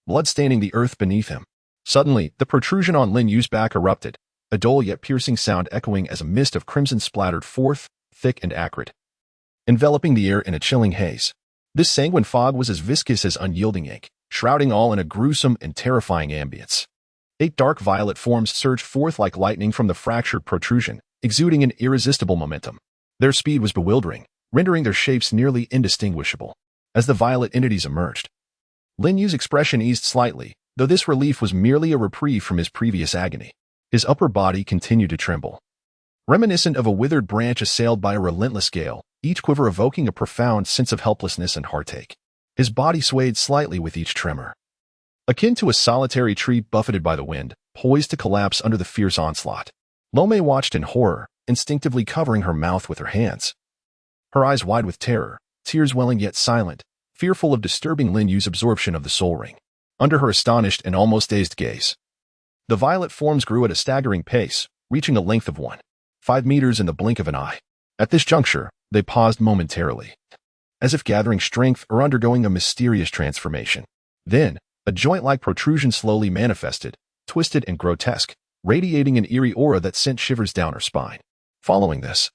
blood staining the earth beneath him. Suddenly, the protrusion on Lin Yu's back erupted, a dull yet piercing sound echoing as a mist of crimson splattered forth, thick and acrid, enveloping the air in a chilling haze. This sanguine fog was as viscous as unyielding ink, shrouding all in a gruesome and terrifying ambience. 8 dark violet forms surged forth like lightning from the fractured protrusion, exuding an irresistible momentum. Their speed was bewildering, rendering their shapes nearly indistinguishable. As the violet entities emerged, Lin Yu's expression eased slightly, though this relief was merely a reprieve from his previous agony. His upper body continued to tremble, reminiscent of a withered branch assailed by a relentless gale, each quiver evoking a profound sense of helplessness and heartache. His body swayed slightly with each tremor, akin to a solitary tree buffeted by the wind, poised to collapse under the fierce onslaught. Luo watched in horror, instinctively covering her mouth with her hands, her eyes wide with terror, tears welling yet silent, fearful of disturbing Lin Yu's absorption of the soul ring. Under her astonished and almost dazed gaze, the violet forms grew at a staggering pace, reaching a length of 1.5 meters in the blink of an eye. At this juncture, they paused momentarily, as if gathering strength or undergoing a mysterious transformation. Then, a joint-like protrusion slowly manifested, twisted and grotesque, radiating an eerie aura that sent shivers down her spine. Following this,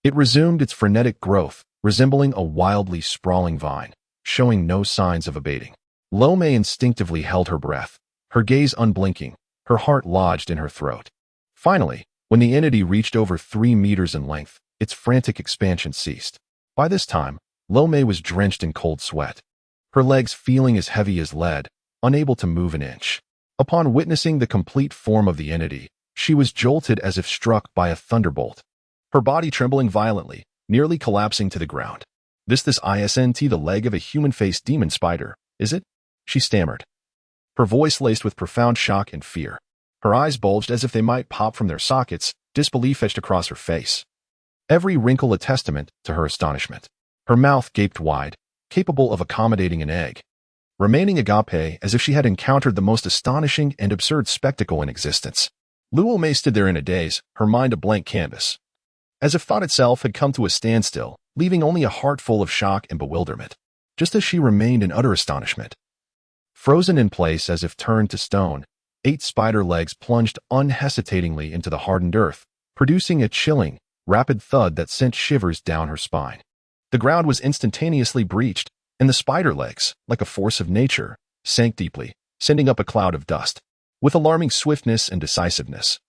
it resumed its frenetic growth, resembling a wildly sprawling vine, showing no signs of abating. Luo instinctively held her breath, her gaze unblinking, her heart lodged in her throat. Finally, when the entity reached over 3 meters in length, its frantic expansion ceased. By this time, Luo was drenched in cold sweat, her legs feeling as heavy as lead, unable to move an inch. Upon witnessing the complete form of the entity, she was jolted as if struck by a thunderbolt, her body trembling violently, nearly collapsing to the ground. This isn't the leg of a human-faced demon spider, is it? She stammered, her voice laced with profound shock and fear. Her eyes bulged as if they might pop from their sockets, disbelief etched across her face, every wrinkle a testament to her astonishment. Her mouth gaped wide, capable of accommodating an egg, remaining agape as if she had encountered the most astonishing and absurd spectacle in existence. Luo stood there in a daze, her mind a blank canvas, as if thought itself had come to a standstill, leaving only a heart full of shock and bewilderment. Just as she remained in utter astonishment, frozen in place as if turned to stone, 8 spider legs plunged unhesitatingly into the hardened earth, producing a chilling, rapid thud that sent shivers down her spine. The ground was instantaneously breached, and the spider legs, like a force of nature, sank deeply, sending up a cloud of dust. With alarming swiftness and decisiveness,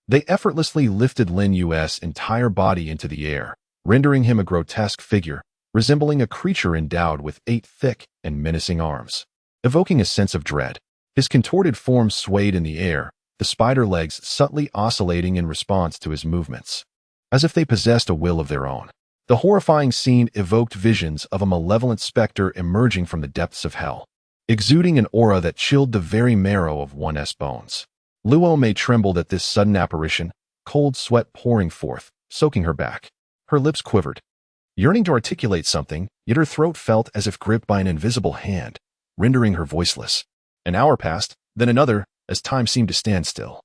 they effortlessly lifted Lin Yu's entire body into the air, rendering him a grotesque figure, resembling a creature endowed with 8 thick and menacing arms. Evoking a sense of dread, his contorted form swayed in the air, the spider legs subtly oscillating in response to his movements, as if they possessed a will of their own. The horrifying scene evoked visions of a malevolent specter emerging from the depths of hell, exuding an aura that chilled the very marrow of one's bones. Luo trembled at this sudden apparition, cold sweat pouring forth, soaking her back. Her lips quivered, yearning to articulate something, yet her throat felt as if gripped by an invisible hand, rendering her voiceless. An hour passed, then another, as time seemed to stand still,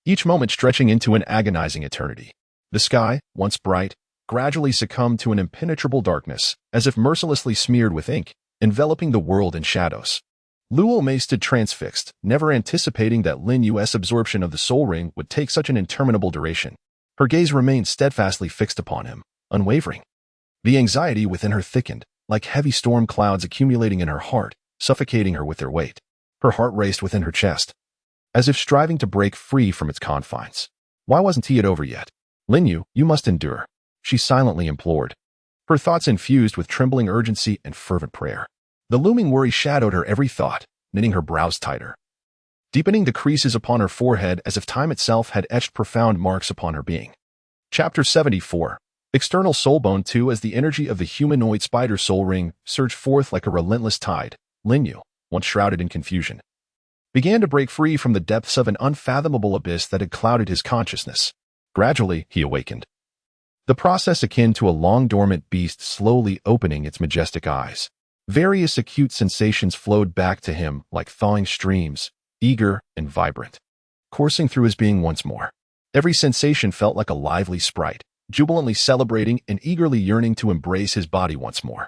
each moment stretching into an agonizing eternity. The sky, once bright, gradually succumbed to an impenetrable darkness, as if mercilessly smeared with ink, enveloping the world in shadows. Luo Mei stood transfixed, never anticipating that Lin Yu's absorption of the soul ring would take such an interminable duration. Her gaze remained steadfastly fixed upon him, unwavering. The anxiety within her thickened, like heavy storm clouds accumulating in her heart, suffocating her with their weight. Her heart raced within her chest, as if striving to break free from its confines. Why wasn't it over yet? Lin Yu, you must endure, she silently implored, her thoughts infused with trembling urgency and fervent prayer. The looming worry shadowed her every thought, knitting her brows tighter, deepening the creases upon her forehead as if time itself had etched profound marks upon her being. Chapter 74. External Soulbone 2. As the energy of the humanoid spider soul ring surged forth like a relentless tide, Lin Yu, once shrouded in confusion, began to break free from the depths of an unfathomable abyss that had clouded his consciousness. Gradually, he awakened. The process akin to a long-dormant beast slowly opening its majestic eyes. Various acute sensations flowed back to him like thawing streams, eager and vibrant, coursing through his being once more. Every sensation felt like a lively sprite, jubilantly celebrating and eagerly yearning to embrace his body once more.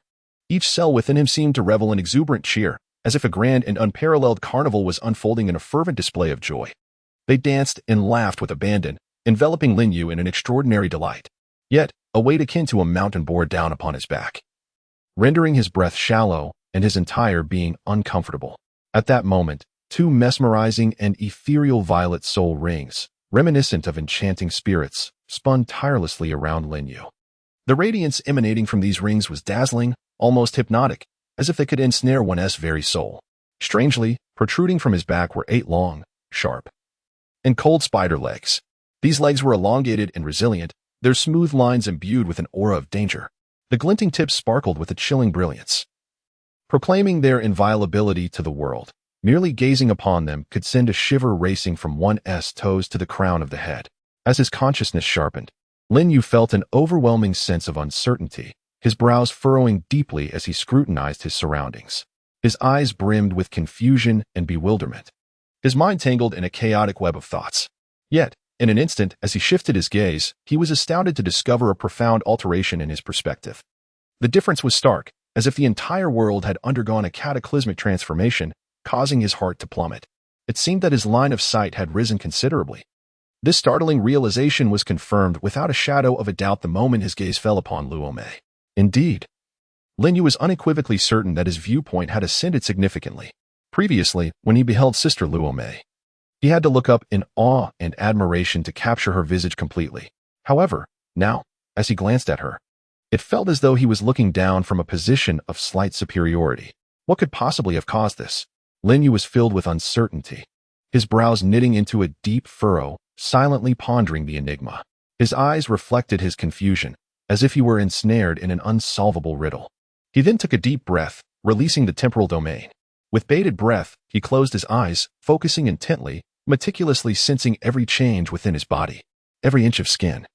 Each cell within him seemed to revel in exuberant cheer, as if a grand and unparalleled carnival was unfolding in a fervent display of joy. They danced and laughed with abandon, enveloping Lin Yu in an extraordinary delight. Yet, a weight akin to a mountain bore down upon his back, rendering his breath shallow and his entire being uncomfortable. At that moment, two mesmerizing and ethereal violet soul rings, reminiscent of enchanting spirits, spun tirelessly around Lin Yu. The radiance emanating from these rings was dazzling, almost hypnotic, as if they could ensnare one's very soul. Strangely, protruding from his back were 8 long, sharp, and cold spider legs. These legs were elongated and resilient, their smooth lines imbued with an aura of danger. The glinting tips sparkled with a chilling brilliance, proclaiming their inviolability to the world. Merely gazing upon them could send a shiver racing from one's toes to the crown of the head. As his consciousness sharpened, Lin Yu felt an overwhelming sense of uncertainty, his brows furrowing deeply as he scrutinized his surroundings. His eyes brimmed with confusion and bewilderment, his mind tangled in a chaotic web of thoughts. Yet, in an instant, as he shifted his gaze, he was astounded to discover a profound alteration in his perspective. The difference was stark, as if the entire world had undergone a cataclysmic transformation, causing his heart to plummet. It seemed that his line of sight had risen considerably. This startling realization was confirmed without a shadow of a doubt the moment his gaze fell upon Luo Mei. Indeed, Lin Yu was unequivocally certain that his viewpoint had ascended significantly. Previously, when he beheld Sister Luo Mei, he had to look up in awe and admiration to capture her visage completely. However, now, as he glanced at her, it felt as though he was looking down from a position of slight superiority. What could possibly have caused this? Lin Yu was filled with uncertainty, his brows knitting into a deep furrow, silently pondering the enigma. His eyes reflected his confusion, as if he were ensnared in an unsolvable riddle. He then took a deep breath, releasing the temporal domain. With bated breath, he closed his eyes, focusing intently, meticulously sensing every change within his body. Every inch of skin,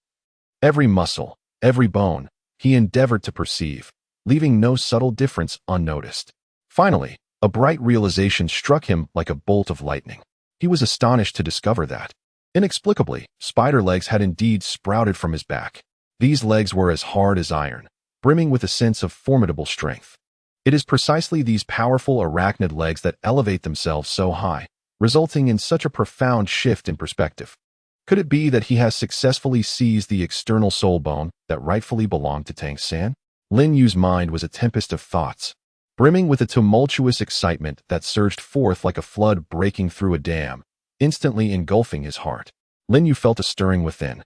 every muscle, every bone, he endeavored to perceive, leaving no subtle difference unnoticed. Finally, a bright realization struck him like a bolt of lightning. He was astonished to discover that, inexplicably, spider legs had indeed sprouted from his back. These legs were as hard as iron, brimming with a sense of formidable strength. It is precisely these powerful arachnid legs that elevate themselves so high, resulting in such a profound shift in perspective. Could it be that he has successfully seized the external soul bone that rightfully belonged to Tang San? Lin Yu's mind was a tempest of thoughts, brimming with a tumultuous excitement that surged forth like a flood breaking through a dam, instantly engulfing his heart. Lin Yu felt a stirring within,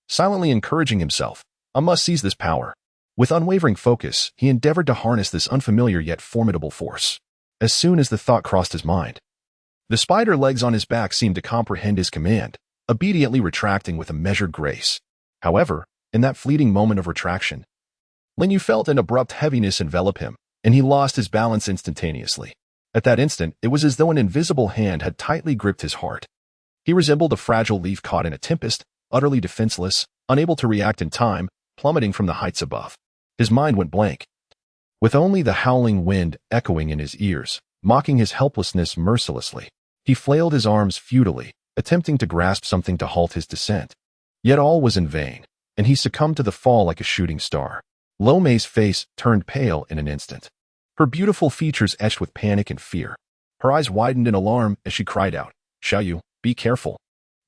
silently encouraging himself, I must seize this power. With unwavering focus, he endeavored to harness this unfamiliar yet formidable force. As soon as the thought crossed his mind, the spider legs on his back seemed to comprehend his command, obediently retracting with a measured grace. However, in that fleeting moment of retraction, Lin Yu felt an abrupt heaviness envelop him, and he lost his balance instantaneously. At that instant, it was as though an invisible hand had tightly gripped his heart. He resembled a fragile leaf caught in a tempest, utterly defenseless, unable to react in time, plummeting from the heights above. His mind went blank, with only the howling wind echoing in his ears, mocking his helplessness mercilessly. He flailed his arms futilely, attempting to grasp something to halt his descent. Yet all was in vain, and he succumbed to the fall like a shooting star. Luo Mei's face turned pale in an instant, her beautiful features etched with panic and fear. Her eyes widened in alarm as she cried out, "Xiaoyu, be careful."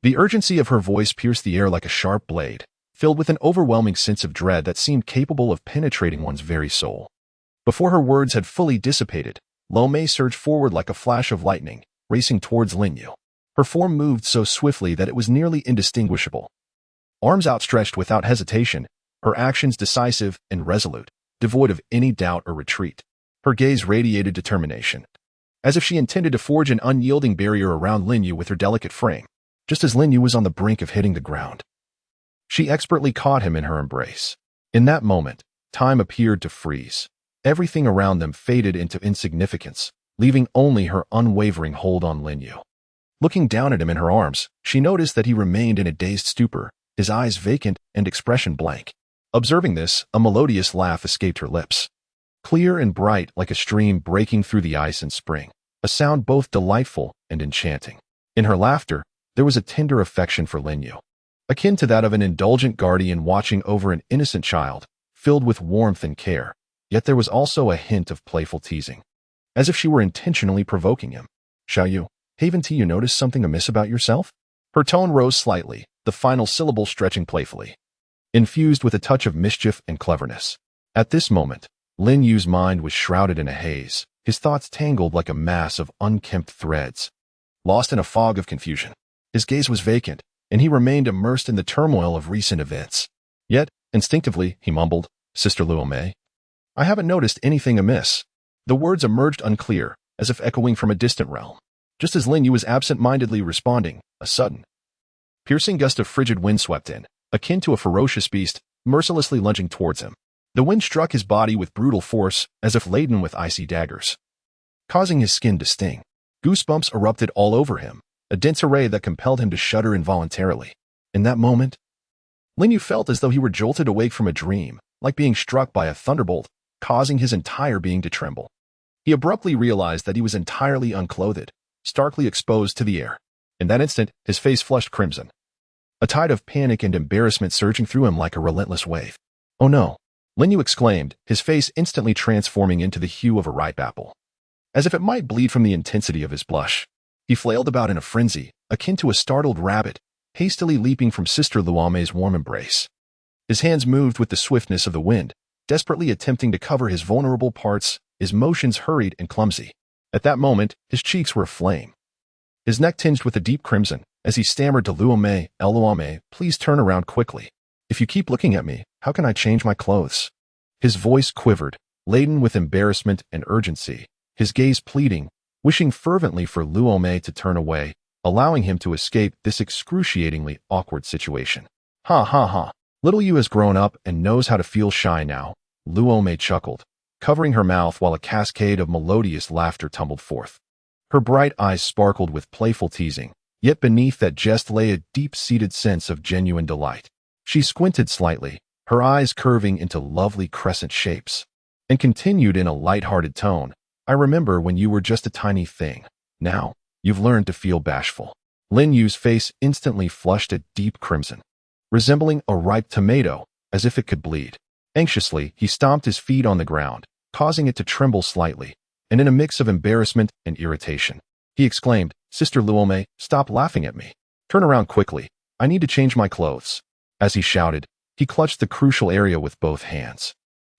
The urgency of her voice pierced the air like a sharp blade, filled with an overwhelming sense of dread that seemed capable of penetrating one's very soul. Before her words had fully dissipated, Luo Mei surged forward like a flash of lightning, racing towards Linyu. Her form moved so swiftly that it was nearly indistinguishable. Arms outstretched without hesitation, her actions decisive and resolute, devoid of any doubt or retreat. Her gaze radiated determination, as if she intended to forge an unyielding barrier around Linyu with her delicate frame. Just as Linyu was on the brink of hitting the ground, she expertly caught him in her embrace. In that moment, time appeared to freeze. Everything around them faded into insignificance, leaving only her unwavering hold on Linyu. Looking down at him in her arms, she noticed that he remained in a dazed stupor, his eyes vacant and expression blank. Observing this, a melodious laugh escaped her lips, clear and bright like a stream breaking through the ice in spring, a sound both delightful and enchanting. In her laughter, there was a tender affection for Linyu, akin to that of an indulgent guardian watching over an innocent child, filled with warmth and care. Yet there was also a hint of playful teasing, as if she were intentionally provoking him. "Xiaoyu, haven't you noticed something amiss about yourself?" Her tone rose slightly, the final syllable stretching playfully, infused with a touch of mischief and cleverness. At this moment, Lin Yu's mind was shrouded in a haze, his thoughts tangled like a mass of unkempt threads. Lost in a fog of confusion, his gaze was vacant, and he remained immersed in the turmoil of recent events. Yet, instinctively, he mumbled, "Sister Luo Mei, I haven't noticed anything amiss." The words emerged unclear, as if echoing from a distant realm. Just as Lin Yu was absent-mindedly responding, a sudden, piercing gust of frigid wind swept in, akin to a ferocious beast, mercilessly lunging towards him. The wind struck his body with brutal force, as if laden with icy daggers, causing his skin to sting. Goosebumps erupted all over him, a dense array that compelled him to shudder involuntarily. In that moment, Lin Yu felt as though he were jolted awake from a dream, like being struck by a thunderbolt, causing his entire being to tremble. He abruptly realized that he was entirely unclothed, starkly exposed to the air. In that instant, his face flushed crimson, a tide of panic and embarrassment surging through him like a relentless wave. "Oh no!" Lin Yu exclaimed, his face instantly transforming into the hue of a ripe apple, as if it might bleed from the intensity of his blush. He flailed about in a frenzy, akin to a startled rabbit, hastily leaping from Sister Luo Mei's warm embrace. His hands moved with the swiftness of the wind, desperately attempting to cover his vulnerable parts, his motions hurried and clumsy. At that moment, his cheeks were aflame, his neck tinged with a deep crimson, as he stammered to Luo Mei, "Luo Mei, please turn around quickly. If you keep looking at me, how can I change my clothes?" His voice quivered, laden with embarrassment and urgency, his gaze pleading, wishing fervently for Luo Mei to turn away, allowing him to escape this excruciatingly awkward situation. "Ha ha ha. Little Yu has grown up and knows how to feel shy now," Luo Mei chuckled, covering her mouth while a cascade of melodious laughter tumbled forth. Her bright eyes sparkled with playful teasing, yet beneath that jest lay a deep-seated sense of genuine delight. She squinted slightly, her eyes curving into lovely crescent shapes, and continued in a light-hearted tone, "I remember when you were just a tiny thing. Now, you've learned to feel bashful." Lin Yu's face instantly flushed a deep crimson, resembling a ripe tomato, as if it could bleed. Anxiously, he stomped his feet on the ground, causing it to tremble slightly, and in a mix of embarrassment and irritation, he exclaimed, "Sister Luo Mei, stop laughing at me. Turn around quickly. I need to change my clothes." As he shouted, he clutched the crucial area with both hands.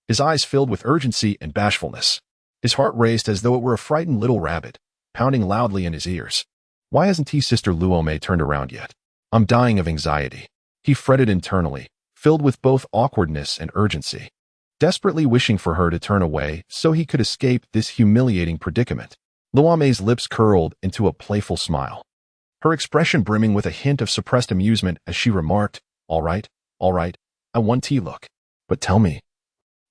His eyes filled with urgency and bashfulness. His heart raced as though it were a frightened little rabbit, pounding loudly in his ears. Why hasn't Sister Luo Mei turned around yet? I'm dying of anxiety. He fretted internally, filled with both awkwardness and urgency, desperately wishing for her to turn away so he could escape this humiliating predicament. Luo Mei's lips curled into a playful smile, her expression brimming with a hint of suppressed amusement as she remarked, all right, I want tea look. But tell me,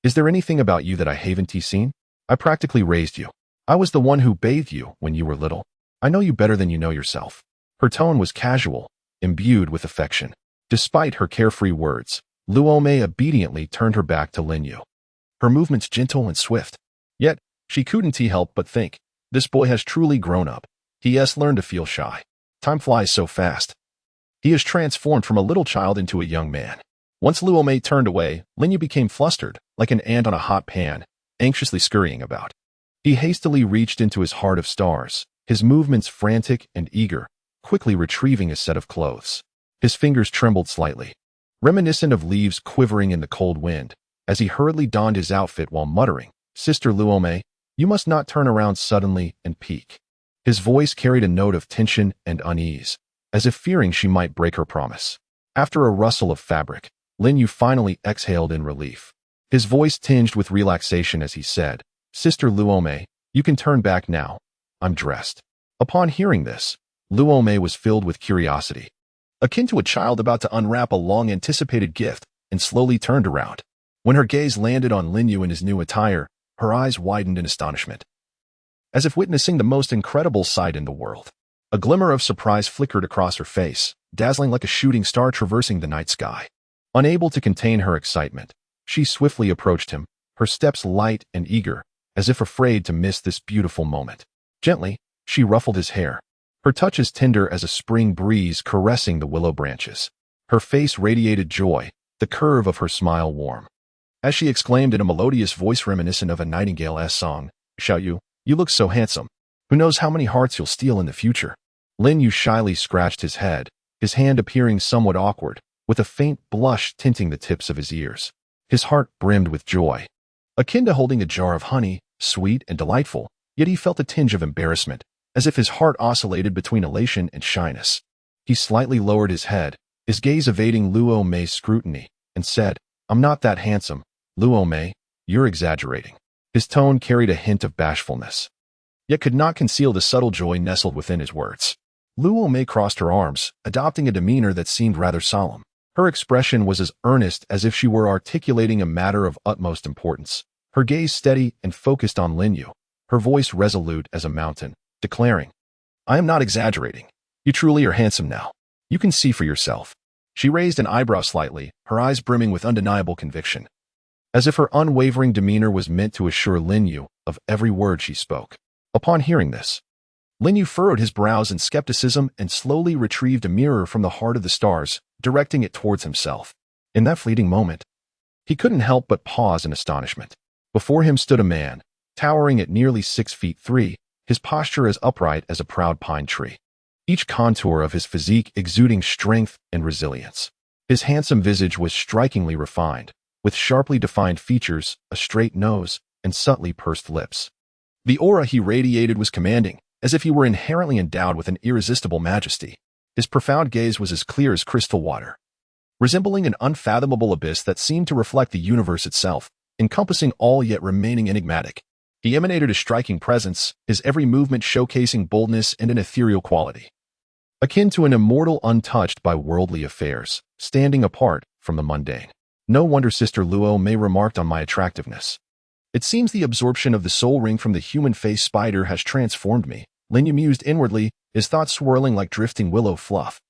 is there anything about you that I haven't seen? I practically raised you. I was the one who bathed you when you were little. I know you better than you know yourself." Her tone was casual, imbued with affection. Despite her carefree words, Luo Mei obediently turned her back to Lin Yu. Her movements gentle and swift. Yet, she couldn't help but think, this boy has truly grown up. He has learned to feel shy. Time flies so fast. He has transformed from a little child into a young man. Once Luo Mei turned away, Lin Yu became flustered, like an ant on a hot pan, anxiously scurrying about. He hastily reached into his heart of stars, his movements frantic and eager, quickly retrieving a set of clothes. His fingers trembled slightly, reminiscent of leaves quivering in the cold wind, as he hurriedly donned his outfit while muttering, "Sister Luo Mei, you must not turn around suddenly and peek." His voice carried a note of tension and unease, as if fearing she might break her promise. After a rustle of fabric, Lin Yu finally exhaled in relief. His voice tinged with relaxation as he said, "Sister Luo Mei, you can turn back now. I'm dressed." Upon hearing this, Luo Mei was filled with curiosity, akin to a child about to unwrap a long-anticipated gift, and slowly turned around. When her gaze landed on Lin Yu in his new attire, her eyes widened in astonishment, as if witnessing the most incredible sight in the world. A glimmer of surprise flickered across her face, dazzling like a shooting star traversing the night sky. Unable to contain her excitement, she swiftly approached him, her steps light and eager, as if afraid to miss this beautiful moment. Gently, she ruffled his hair, her touch as tender as a spring breeze caressing the willow branches. Her face radiated joy, the curve of her smile warm. As she exclaimed in a melodious voice reminiscent of a nightingale's song, "Xiao Yu, you look so handsome. Who knows how many hearts you'll steal in the future?" Lin Yu shyly scratched his head, his hand appearing somewhat awkward, with a faint blush tinting the tips of his ears. His heart brimmed with joy. Akin to holding a jar of honey, sweet and delightful, yet he felt a tinge of embarrassment, as if his heart oscillated between elation and shyness. He slightly lowered his head, his gaze evading Luo Mei's scrutiny, and said, "I'm not that handsome. Luo Mei, you're exaggerating." His tone carried a hint of bashfulness, yet could not conceal the subtle joy nestled within his words. Luo Mei crossed her arms, adopting a demeanor that seemed rather solemn. Her expression was as earnest as if she were articulating a matter of utmost importance, her gaze steady and focused on Lin Yu, her voice resolute as a mountain, declaring, "I am not exaggerating. You truly are handsome now. You can see for yourself." She raised an eyebrow slightly, her eyes brimming with undeniable conviction, as if her unwavering demeanor was meant to assure Lin Yu of every word she spoke. Upon hearing this, Lin Yu furrowed his brows in skepticism and slowly retrieved a mirror from the heart of the stars, directing it towards himself. In that fleeting moment, he couldn't help but pause in astonishment. Before him stood a man, towering at nearly 6'3", his posture as upright as a proud pine tree, each contour of his physique exuding strength and resilience. His handsome visage was strikingly refined, with sharply defined features, a straight nose, and subtly pursed lips. The aura he radiated was commanding, as if he were inherently endowed with an irresistible majesty. His profound gaze was as clear as crystal water, resembling an unfathomable abyss that seemed to reflect the universe itself, encompassing all yet remaining enigmatic. He emanated a striking presence, his every movement showcasing boldness and an ethereal quality, akin to an immortal untouched by worldly affairs, standing apart from the mundane. "No wonder Sister Luo Mei remarked on my attractiveness. It seems the absorption of the soul ring from the human face spider has transformed me," Lin Yu mused inwardly, his thoughts swirling like drifting willow fluff.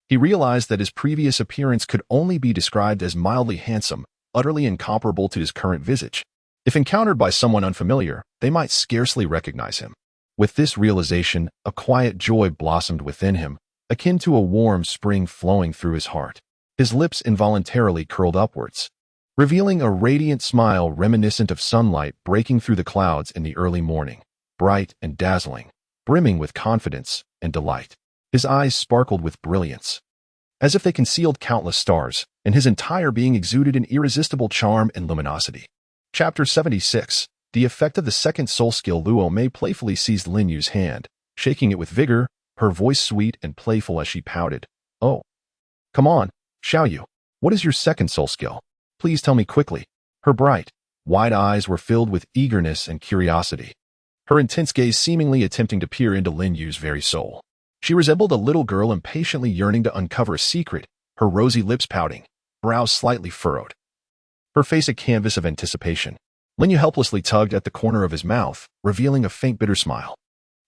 He realized that his previous appearance could only be described as mildly handsome, utterly incomparable to his current visage. If encountered by someone unfamiliar, they might scarcely recognize him. With this realization, a quiet joy blossomed within him, akin to a warm spring flowing through his heart. His lips involuntarily curled upwards, revealing a radiant smile reminiscent of sunlight breaking through the clouds in the early morning, bright and dazzling, brimming with confidence and delight. His eyes sparkled with brilliance, as if they concealed countless stars, and his entire being exuded an irresistible charm and luminosity. Chapter 76. The effect of the second soul skill. Luo Mei playfully seized Lin Yu's hand, shaking it with vigor, her voice sweet and playful as she pouted, "Oh, come on, Xiao Yu. What is your second soul skill? Please tell me quickly." Her bright, wide eyes were filled with eagerness and curiosity, her intense gaze seemingly attempting to peer into Lin Yu's very soul. She resembled a little girl impatiently yearning to uncover a secret, her rosy lips pouting, brows slightly furrowed, her face a canvas of anticipation. Lin Yu helplessly tugged at the corner of his mouth, revealing a faint bitter smile.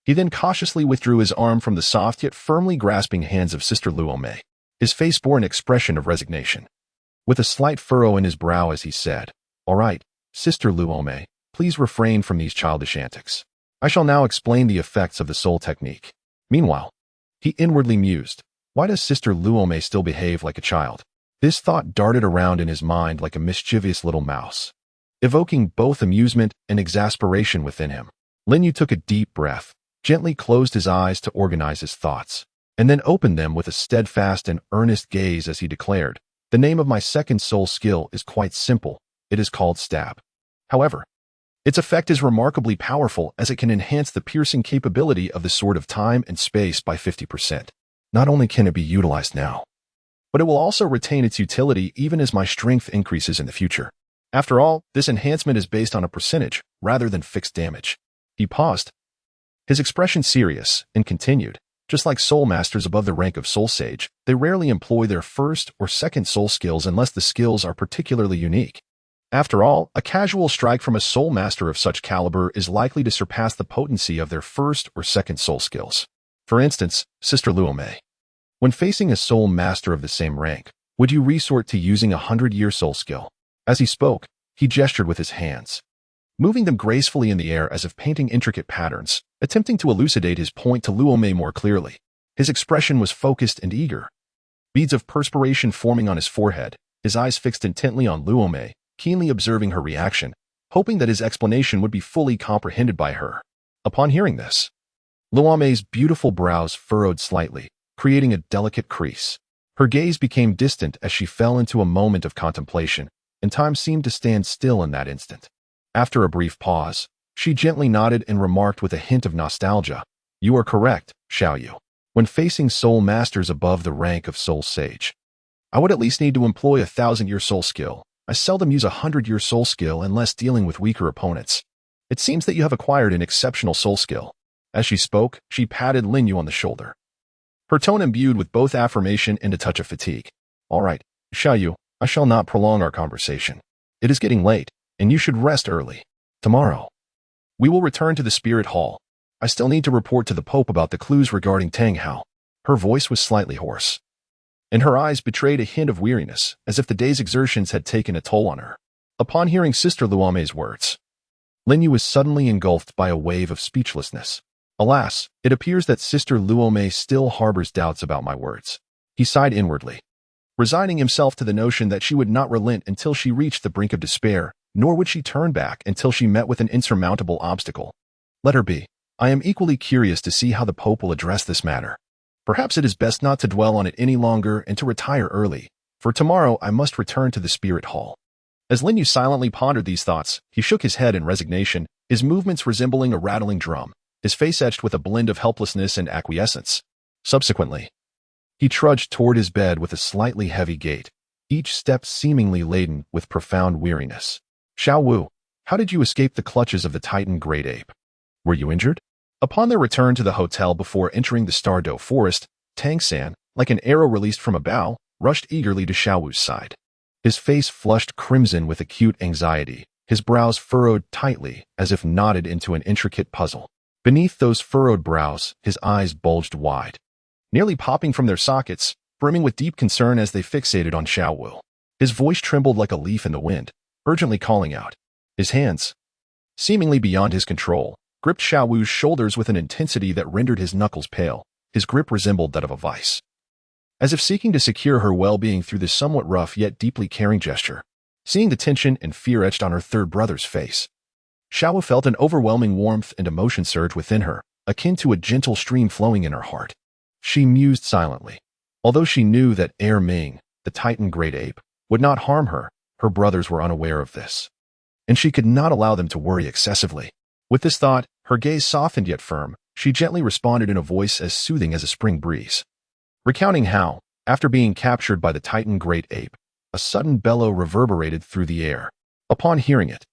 He then cautiously withdrew his arm from the soft yet firmly grasping hands of Sister Luo Mei. His face bore an expression of resignation, with a slight furrow in his brow as he said, "All right, Sister Luome, please refrain from these childish antics. I shall now explain the effects of the soul technique." Meanwhile, he inwardly mused, why does Sister Luome still behave like a child? This thought darted around in his mind like a mischievous little mouse, evoking both amusement and exasperation within him. Lin Yu took a deep breath, gently closed his eyes to organize his thoughts, and then opened them with a steadfast and earnest gaze as he declared, "The name of my second soul skill is quite simple. It is called Stab. However, its effect is remarkably powerful as it can enhance the piercing capability of the Sword of Time and Space by 50%. Not only can it be utilized now, but it will also retain its utility even as my strength increases in the future. After all, this enhancement is based on a percentage rather than fixed damage." He paused, his expression serious, and continued, "Just like soul masters above the rank of soul sage, they rarely employ their first or second soul skills unless the skills are particularly unique. After all, a casual strike from a soul master of such caliber is likely to surpass the potency of their first or second soul skills. For instance, Sister Luome, when facing a soul master of the same rank, would you resort to using a 100-year soul skill?" As he spoke, he gestured with his hands, moving them gracefully in the air as if painting intricate patterns, attempting to elucidate his point to Luome more clearly. His expression was focused and eager, beads of perspiration forming on his forehead, his eyes fixed intently on Luome, keenly observing her reaction, hoping that his explanation would be fully comprehended by her. Upon hearing this, Luome's beautiful brows furrowed slightly, creating a delicate crease. Her gaze became distant as she fell into a moment of contemplation, and time seemed to stand still in that instant. After a brief pause, she gently nodded and remarked with a hint of nostalgia, "You are correct, Xiaoyu. When facing soul masters above the rank of soul sage, I would at least need to employ a 1,000-year soul skill. I seldom use a 100-year soul skill unless dealing with weaker opponents. It seems that you have acquired an exceptional soul skill." As she spoke, she patted Lin Yu on the shoulder, her tone imbued with both affirmation and a touch of fatigue. "All right, Xiaoyu, I shall not prolong our conversation. It is getting late, and you should rest early. Tomorrow, we will return to the Spirit Hall. I still need to report to the Pope about the clues regarding Tang Hao." Her voice was slightly hoarse, and her eyes betrayed a hint of weariness, as if the day's exertions had taken a toll on her. Upon hearing Sister Luome's words, Lin Yu was suddenly engulfed by a wave of speechlessness. "Alas, it appears that Sister Luome still harbors doubts about my words." He sighed inwardly, resigning himself to the notion that she would not relent until she reached the brink of despair, nor would she turn back until she met with an insurmountable obstacle. Let her be. I am equally curious to see how the Pope will address this matter. Perhaps it is best not to dwell on it any longer and to retire early, for tomorrow I must return to the Spirit Hall. As Lin Yu silently pondered these thoughts, he shook his head in resignation, his movements resembling a rattling drum, his face etched with a blend of helplessness and acquiescence. Subsequently, he trudged toward his bed with a slightly heavy gait, each step seemingly laden with profound weariness. "Xiao Wu, how did you escape the clutches of the Titan Great Ape? Were you injured?" Upon their return to the hotel before entering the Stardow Forest, Tang San, like an arrow released from a bow, rushed eagerly to Xiao Wu's side. His face flushed crimson with acute anxiety, his brows furrowed tightly as if knotted into an intricate puzzle. Beneath those furrowed brows, his eyes bulged wide, nearly popping from their sockets, brimming with deep concern as they fixated on Xiao Wu. His voice trembled like a leaf in the wind, urgently calling out. His hands, seemingly beyond his control, gripped Xiao Wu's shoulders with an intensity that rendered his knuckles pale. His grip resembled that of a vice, as if seeking to secure her well-being through this somewhat rough yet deeply caring gesture. Seeing the tension and fear etched on her third brother's face, Xiao Wu felt an overwhelming warmth and emotion surge within her, akin to a gentle stream flowing in her heart. She mused silently. Although she knew that Ming, the Titan Great Ape, would not harm her, her brothers were unaware of this, and she could not allow them to worry excessively. With this thought, her gaze softened yet firm, she gently responded in a voice as soothing as a spring breeze, recounting how, after being captured by the Titan Great Ape, a sudden bellow reverberated through the air. Upon hearing it,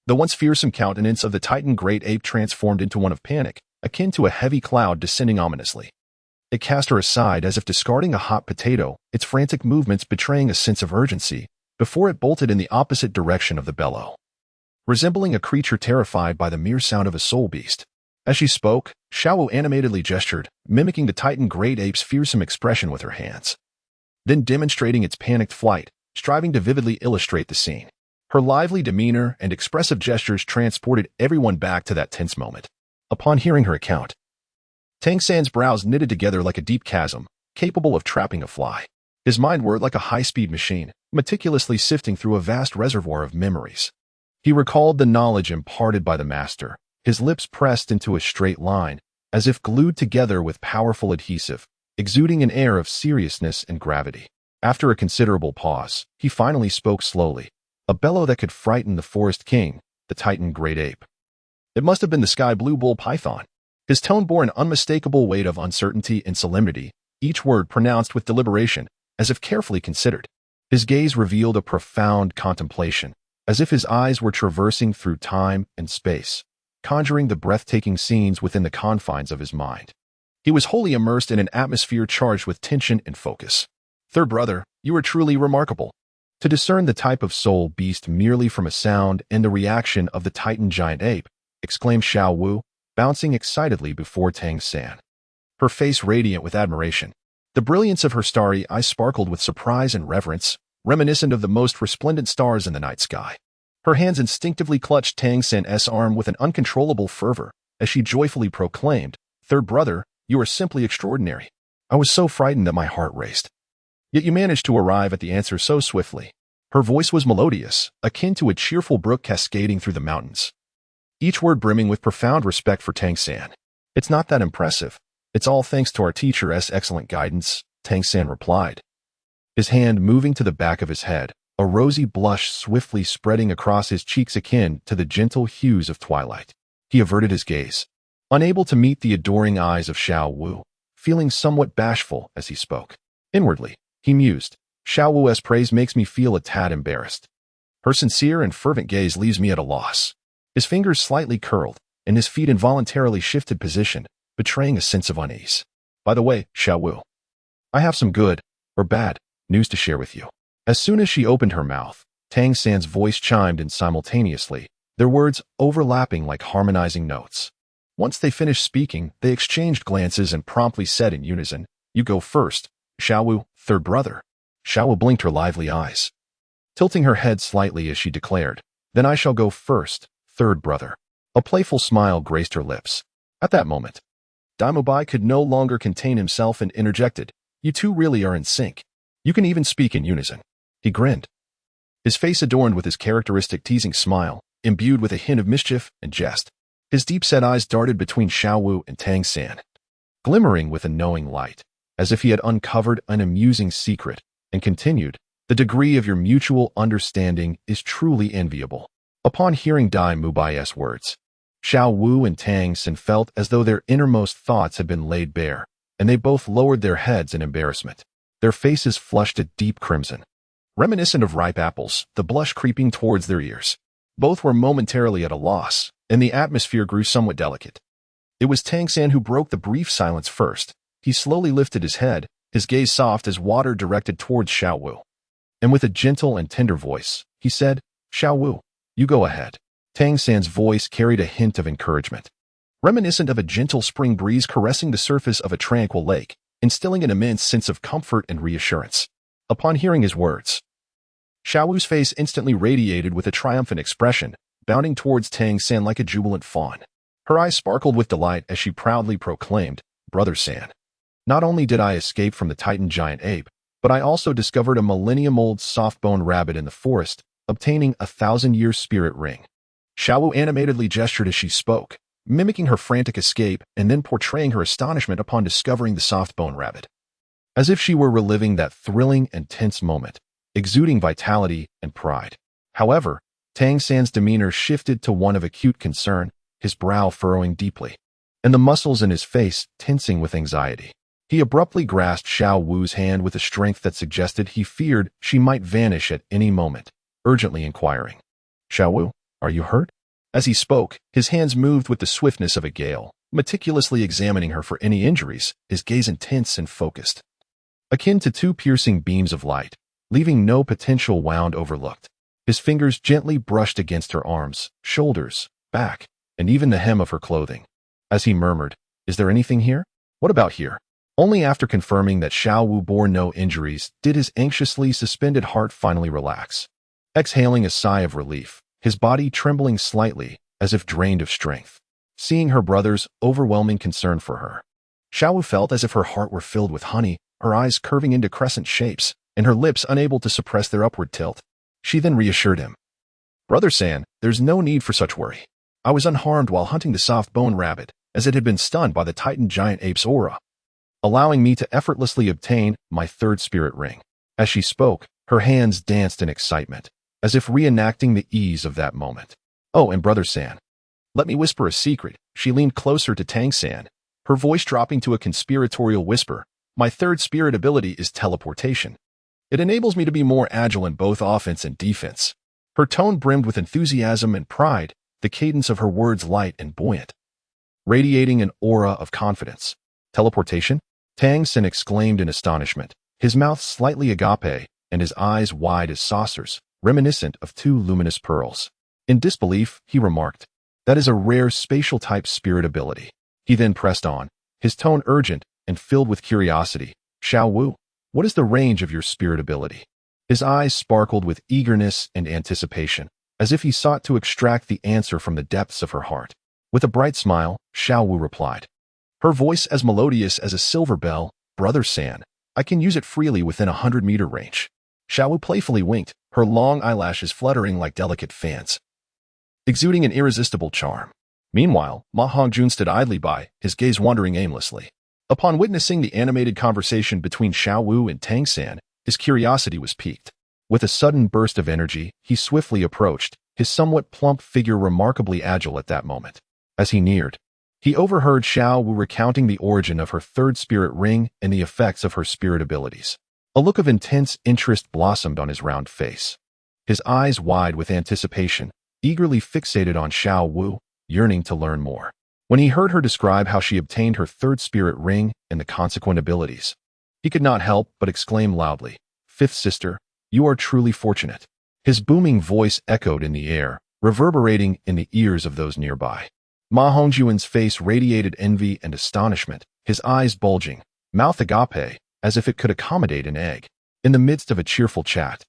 the once fearsome countenance of the Titan Great Ape transformed into one of panic, akin to a heavy cloud descending ominously. It cast her aside as if discarding a hot potato, its frantic movements betraying a sense of urgency, before it bolted in the opposite direction of the bellow, resembling a creature terrified by the mere sound of a soul beast. As she spoke, Xiao Wu animatedly gestured, mimicking the Titan Great Ape's fearsome expression with her hands. then demonstrating its panicked flight, striving to vividly illustrate the scene. Her lively demeanor and expressive gestures transported everyone back to that tense moment. Upon hearing her account, Tang San's brows knitted together like a deep chasm, capable of trapping a fly. His mind worked like a high-speed machine, meticulously sifting through a vast reservoir of memories. He recalled the knowledge imparted by the master, his lips pressed into a straight line, as if glued together with powerful adhesive, exuding an air of seriousness and gravity. After a considerable pause, he finally spoke slowly, a bellow that could frighten the forest king, the titan great ape. It must have been the sky blue bull python. His tone bore an unmistakable weight of uncertainty and solemnity, each word pronounced with deliberation, as if carefully considered. His gaze revealed a profound contemplation, as if his eyes were traversing through time and space, conjuring the breathtaking scenes within the confines of his mind. He was wholly immersed in an atmosphere charged with tension and focus. Third brother, you are truly remarkable. To discern the type of soul beast merely from a sound and the reaction of the titan giant ape, exclaimed Xiao Wu, bouncing excitedly before Tang San. Her face radiant with admiration. The brilliance of her starry eyes sparkled with surprise and reverence, reminiscent of the most resplendent stars in the night sky. Her hands instinctively clutched Tang San's arm with an uncontrollable fervor, as she joyfully proclaimed, "Third brother, you are simply extraordinary. I was so frightened that my heart raced. Yet you managed to arrive at the answer so swiftly." Her voice was melodious, akin to a cheerful brook cascading through the mountains, each word brimming with profound respect for Tang San. "It's not that impressive. It's all thanks to our teacher's excellent guidance," Tang San replied, his hand moving to the back of his head, a rosy blush swiftly spreading across his cheeks akin to the gentle hues of twilight. He averted his gaze, unable to meet the adoring eyes of Xiao Wu, feeling somewhat bashful as he spoke. Inwardly, he mused, "Xiao Wu's praise makes me feel a tad embarrassed. Her sincere and fervent gaze leaves me at a loss." His fingers slightly curled, and his feet involuntarily shifted position, betraying a sense of unease. "By the way, Xiao Wu, I have some good, or bad, news to share with you." As soon as she opened her mouth, Tang San's voice chimed in simultaneously, their words overlapping like harmonizing notes. Once they finished speaking, they exchanged glances and promptly said in unison, "You go first, Xiao Wu, third brother." Xiao Wu blinked her lively eyes, tilting her head slightly as she declared, "Then I shall go first, third brother." A playful smile graced her lips. At that moment, Daimubai could no longer contain himself and interjected, "You two really are in sync. You can even speak in unison." He grinned, his face adorned with his characteristic teasing smile, imbued with a hint of mischief and jest. His deep-set eyes darted between Xiao Wu and Tang San, glimmering with a knowing light, as if he had uncovered an amusing secret, and continued, "The degree of your mutual understanding is truly enviable." Upon hearing Dai Mubai's words, Xiao Wu and Tang San felt as though their innermost thoughts had been laid bare, and they both lowered their heads in embarrassment. Their faces flushed a deep crimson, reminiscent of ripe apples, the blush creeping towards their ears. Both were momentarily at a loss, and the atmosphere grew somewhat delicate. It was Tang San who broke the brief silence first. He slowly lifted his head, his gaze soft as water directed towards Xiao Wu. And with a gentle and tender voice, he said, "Xiao Wu, you go ahead." Tang San's voice carried a hint of encouragement, reminiscent of a gentle spring breeze caressing the surface of a tranquil lake, instilling an immense sense of comfort and reassurance. Upon hearing his words, Xiao Wu's face instantly radiated with a triumphant expression, bounding towards Tang San like a jubilant fawn. Her eyes sparkled with delight as she proudly proclaimed, "Brother San, not only did I escape from the Titan giant ape, but I also discovered a millennium-old soft-boned rabbit in the forest, obtaining a 1,000-year spirit ring." Xiao Wu animatedly gestured as she spoke, mimicking her frantic escape and then portraying her astonishment upon discovering the soft-boned rabbit, as if she were reliving that thrilling and tense moment, exuding vitality and pride. However, Tang San's demeanor shifted to one of acute concern, his brow furrowing deeply, and the muscles in his face tensing with anxiety. He abruptly grasped Xiao Wu's hand with a strength that suggested he feared she might vanish at any moment, urgently inquiring, "Xiao Wu, are you hurt?" As he spoke, his hands moved with the swiftness of a gale, meticulously examining her for any injuries, his gaze intense and focused, akin to two piercing beams of light, leaving no potential wound overlooked. His fingers gently brushed against her arms, shoulders, back, and even the hem of her clothing. As he murmured, "Is there anything here? What about here?" Only after confirming that Xiao Wu bore no injuries did his anxiously suspended heart finally relax. Exhaling a sigh of relief, his body trembling slightly as if drained of strength. Seeing her brother's overwhelming concern for her, Xiao Wu felt as if her heart were filled with honey, her eyes curving into crescent shapes, and her lips unable to suppress their upward tilt. She then reassured him. "Brother San, there's no need for such worry. I was unharmed while hunting the soft-boned rabbit, as it had been stunned by the Titan giant ape's aura, allowing me to effortlessly obtain my third spirit ring." As she spoke, her hands danced in excitement, as if reenacting the ease of that moment. "Oh, and Brother San, let me whisper a secret." She leaned closer to Tang San, her voice dropping to a conspiratorial whisper. "My third spirit ability is teleportation. It enables me to be more agile in both offense and defense." Her tone brimmed with enthusiasm and pride, the cadence of her words light and buoyant, radiating an aura of confidence. "Teleportation?" Tang San exclaimed in astonishment, his mouth slightly agape and his eyes wide as saucers, reminiscent of two luminous pearls. In disbelief, he remarked, "That is a rare spatial-type spirit ability." He then pressed on, his tone urgent and filled with curiosity. "Xiao Wu, what is the range of your spirit ability?" His eyes sparkled with eagerness and anticipation, as if he sought to extract the answer from the depths of her heart. With a bright smile, Xiao Wu replied, her voice as melodious as a silver bell, "Brother San, I can use it freely within 100-meter range." Xiao Wu playfully winked, her long eyelashes fluttering like delicate fans, exuding an irresistible charm. Meanwhile, Ma Hongjun stood idly by, his gaze wandering aimlessly. Upon witnessing the animated conversation between Xiao Wu and Tang San, his curiosity was piqued. With a sudden burst of energy, he swiftly approached, his somewhat plump figure remarkably agile at that moment. As he neared, he overheard Xiao Wu recounting the origin of her third spirit ring and the effects of her spirit abilities. A look of intense interest blossomed on his round face. His eyes wide with anticipation, eagerly fixated on Xiao Wu, yearning to learn more. When he heard her describe how she obtained her third spirit ring and the consequent abilities, he could not help but exclaim loudly, "Fifth sister, you are truly fortunate." His booming voice echoed in the air, reverberating in the ears of those nearby. Ma Hongjuan's face radiated envy and astonishment, his eyes bulging, mouth agape, as if it could accommodate an egg. In the midst of a cheerful chat,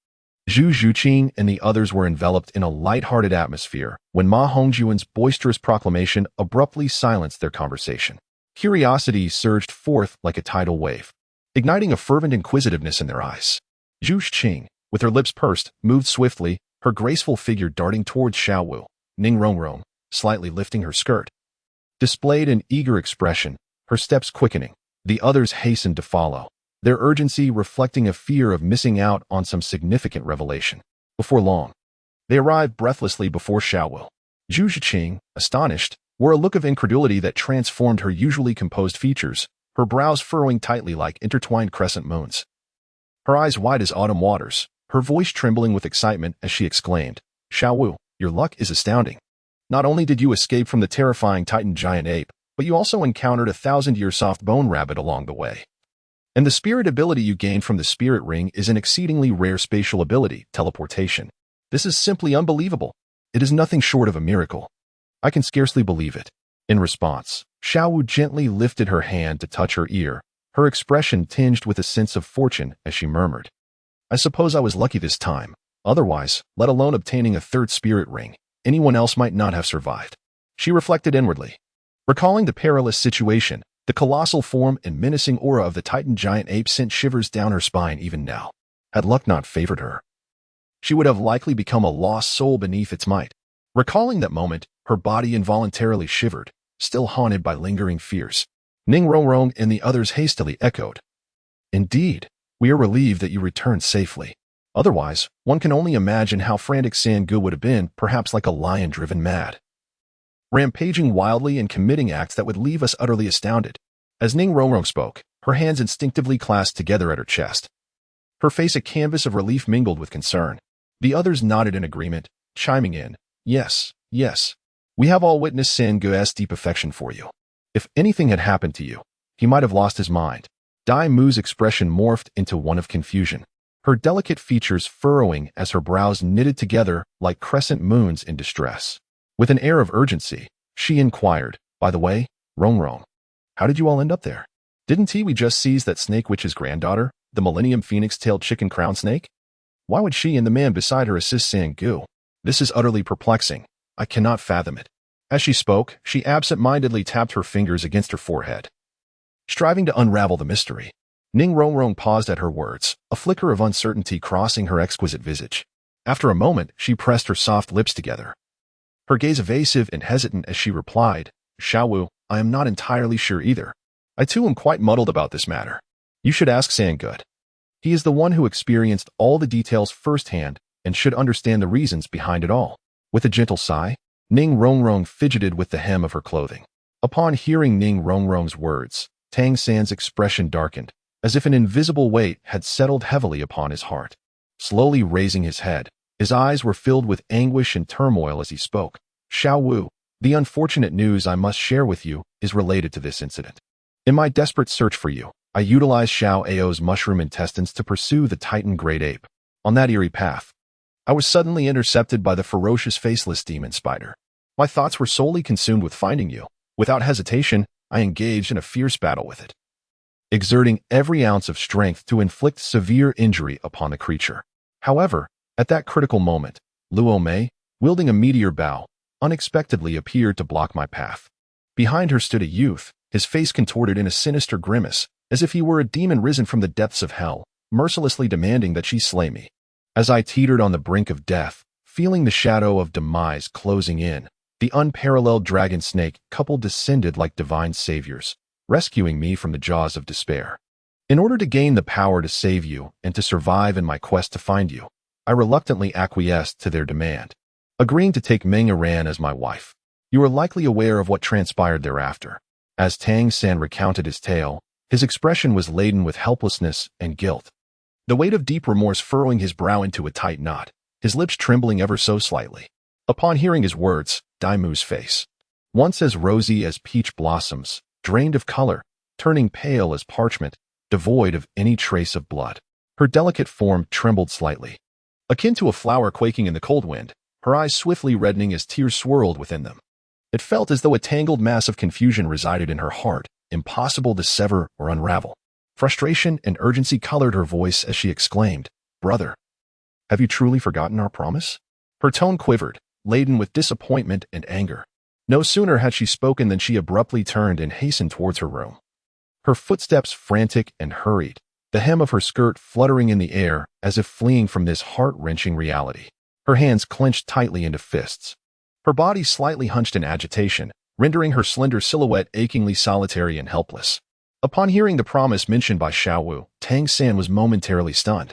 Zhu Zhuqing and the others were enveloped in a light-hearted atmosphere when Ma Hongjuan's boisterous proclamation abruptly silenced their conversation. Curiosity surged forth like a tidal wave, igniting a fervent inquisitiveness in their eyes. Zhu Zhuqing, with her lips pursed, moved swiftly, her graceful figure darting towards Xiao Wu. Ning Rongrong, slightly lifting her skirt, displayed an eager expression, her steps quickening. The others hastened to follow, their urgency reflecting a fear of missing out on some significant revelation. Before long, they arrived breathlessly before Xiao Wu. Zhu Zhuqing, astonished, wore a look of incredulity that transformed her usually composed features, her brows furrowing tightly like intertwined crescent moons. Her eyes wide as autumn waters, her voice trembling with excitement as she exclaimed, "Xiao Wu, your luck is astounding. Not only did you escape from the terrifying Titan giant ape, but you also encountered a 1,000-year soft bone rabbit along the way. And the spirit ability you gained from the spirit ring is an exceedingly rare spatial ability, teleportation. This is simply unbelievable. It is nothing short of a miracle. I can scarcely believe it." In response, Xiao Wu gently lifted her hand to touch her ear, her expression tinged with a sense of fortune as she murmured, "I suppose I was lucky this time. Otherwise, let alone obtaining a third spirit ring, anyone else might not have survived." She reflected inwardly. Recalling the perilous situation, the colossal form and menacing aura of the Titan giant ape sent shivers down her spine even now. Had luck not favored her, she would have likely become a lost soul beneath its might. Recalling that moment, her body involuntarily shivered, still haunted by lingering fears. Ning Rongrong and the others hastily echoed, "Indeed, we are relieved that you returned safely. Otherwise, one can only imagine how frantic Sangu would have been, perhaps like a lion driven mad, rampaging wildly and committing acts that would leave us utterly astounded." As Ning Rongrong spoke, her hands instinctively clasped together at her chest, her face a canvas of relief mingled with concern. The others nodded in agreement, chiming in, "Yes, yes. We have all witnessed Sangu's deep affection for you. If anything had happened to you, he might have lost his mind." Dai Mu's expression morphed into one of confusion, her delicate features furrowing as her brows knitted together like crescent moons in distress. With an air of urgency, she inquired, "By the way, Rongrong, how did you all end up there?" Didn't we just seize that snake witch's granddaughter, the Millennium Phoenix-tailed chicken crown snake? Why would she and the man beside her assist Sang-gu? This is utterly perplexing. I cannot fathom it. As she spoke, she absent-mindedly tapped her fingers against her forehead, striving to unravel the mystery. Ning Rongrong paused at her words, a flicker of uncertainty crossing her exquisite visage. After a moment, she pressed her soft lips together, her gaze evasive and hesitant as she replied, Xiaowu, I am not entirely sure either. I too am quite muddled about this matter. You should ask Sang-gu. He is the one who experienced all the details firsthand and should understand the reasons behind it all. With a gentle sigh, Ning Rongrong fidgeted with the hem of her clothing. Upon hearing Ning Rongrong's words, Tang San's expression darkened, as if an invisible weight had settled heavily upon his heart. Slowly raising his head, his eyes were filled with anguish and turmoil as he spoke. Xiaowu, the unfortunate news I must share with you is related to this incident. In my desperate search for you, I utilized Xiao Ao's mushroom intestines to pursue the Titan Great Ape. On that eerie path, I was suddenly intercepted by the ferocious faceless demon spider. My thoughts were solely consumed with finding you. Without hesitation, I engaged in a fierce battle with it, exerting every ounce of strength to inflict severe injury upon the creature. However, at that critical moment, Luo Mei, wielding a meteor bow, unexpectedly appeared to block my path. Behind her stood a youth, his face contorted in a sinister grimace, as if he were a demon risen from the depths of hell, mercilessly demanding that she slay me. As I teetered on the brink of death, feeling the shadow of demise closing in, the unparalleled dragon snake couple descended like divine saviors, rescuing me from the jaws of despair. In order to gain the power to save you and to survive in my quest to find you, I reluctantly acquiesced to their demand, agreeing to take Meng Iran as my wife. You are likely aware of what transpired thereafter. As Tang San recounted his tale, his expression was laden with helplessness and guilt, the weight of deep remorse furrowing his brow into a tight knot, his lips trembling ever so slightly. Upon hearing his words, Daimu's face, once as rosy as peach blossoms, drained of color, turning pale as parchment, devoid of any trace of blood. Her delicate form trembled slightly, akin to a flower quaking in the cold wind, her eyes swiftly reddening as tears swirled within them. It felt as though a tangled mass of confusion resided in her heart, impossible to sever or unravel. Frustration and urgency colored her voice as she exclaimed, Brother, have you truly forgotten our promise? Her tone quivered, laden with disappointment and anger. No sooner had she spoken than she abruptly turned and hastened towards her room. Her footsteps frantic and hurried, the hem of her skirt fluttering in the air as if fleeing from this heart-wrenching reality. Her hands clenched tightly into fists, her body slightly hunched in agitation, rendering her slender silhouette achingly solitary and helpless. Upon hearing the promise mentioned by Xiaowu, Tang San was momentarily stunned,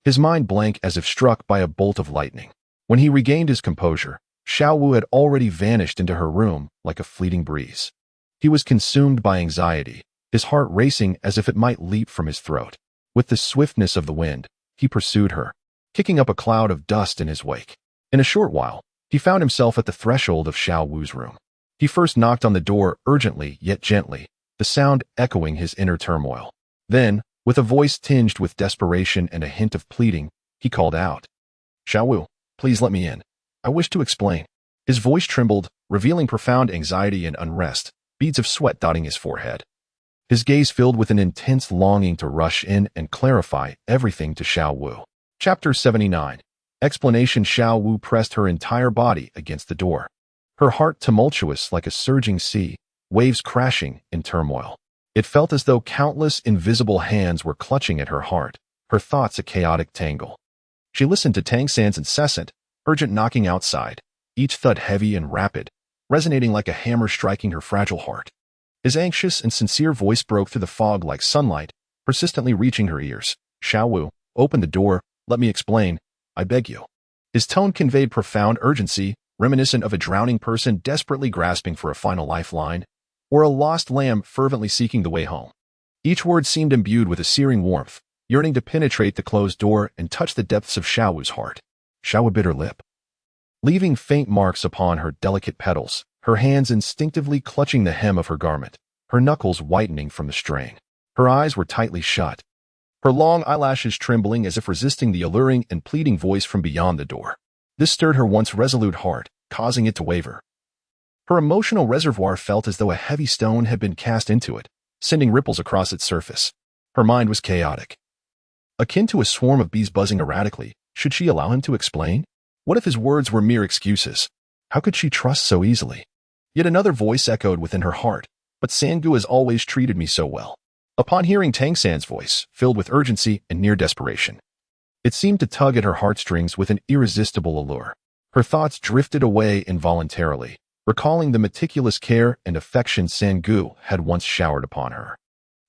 his mind blank as if struck by a bolt of lightning. When he regained his composure, Xiaowu had already vanished into her room like a fleeting breeze. He was consumed by anxiety, his heart racing as if it might leap from his throat. With the swiftness of the wind, he pursued her, kicking up a cloud of dust in his wake. In a short while, he found himself at the threshold of Xiaowu's room. He first knocked on the door urgently yet gently, the sound echoing his inner turmoil. Then, with a voice tinged with desperation and a hint of pleading, he called out, Xiaowu, please let me in. I wish to explain. His voice trembled, revealing profound anxiety and unrest, beads of sweat dotting his forehead. His gaze filled with an intense longing to rush in and clarify everything to Xiaowu. Chapter 79. Explanation. Xiaowu pressed her entire body against the door, her heart tumultuous like a surging sea, waves crashing in turmoil. It felt as though countless invisible hands were clutching at her heart, her thoughts a chaotic tangle. She listened to Tang San's incessant, urgent knocking outside, each thud heavy and rapid, resonating like a hammer striking her fragile heart. His anxious and sincere voice broke through the fog like sunlight, persistently reaching her ears. Xiaowu, open the door, let me explain, I beg you. His tone conveyed profound urgency, reminiscent of a drowning person desperately grasping for a final lifeline, or a lost lamb fervently seeking the way home. Each word seemed imbued with a searing warmth, yearning to penetrate the closed door and touch the depths of Xiaowu's heart. Xiaowu bit her lip, leaving faint marks upon her delicate petals, her hands instinctively clutching the hem of her garment, her knuckles whitening from the strain. Her eyes were tightly shut, her long eyelashes trembling as if resisting the alluring and pleading voice from beyond the door. This stirred her once resolute heart, causing it to waver. Her emotional reservoir felt as though a heavy stone had been cast into it, sending ripples across its surface. Her mind was chaotic, akin to a swarm of bees buzzing erratically. Should she allow him to explain? What if his words were mere excuses? How could she trust so easily? Yet another voice echoed within her heart. But Sangu has always treated me so well. Upon hearing Tang San's voice, filled with urgency and near desperation, it seemed to tug at her heartstrings with an irresistible allure. Her thoughts drifted away involuntarily, recalling the meticulous care and affection Sangu had once showered upon her.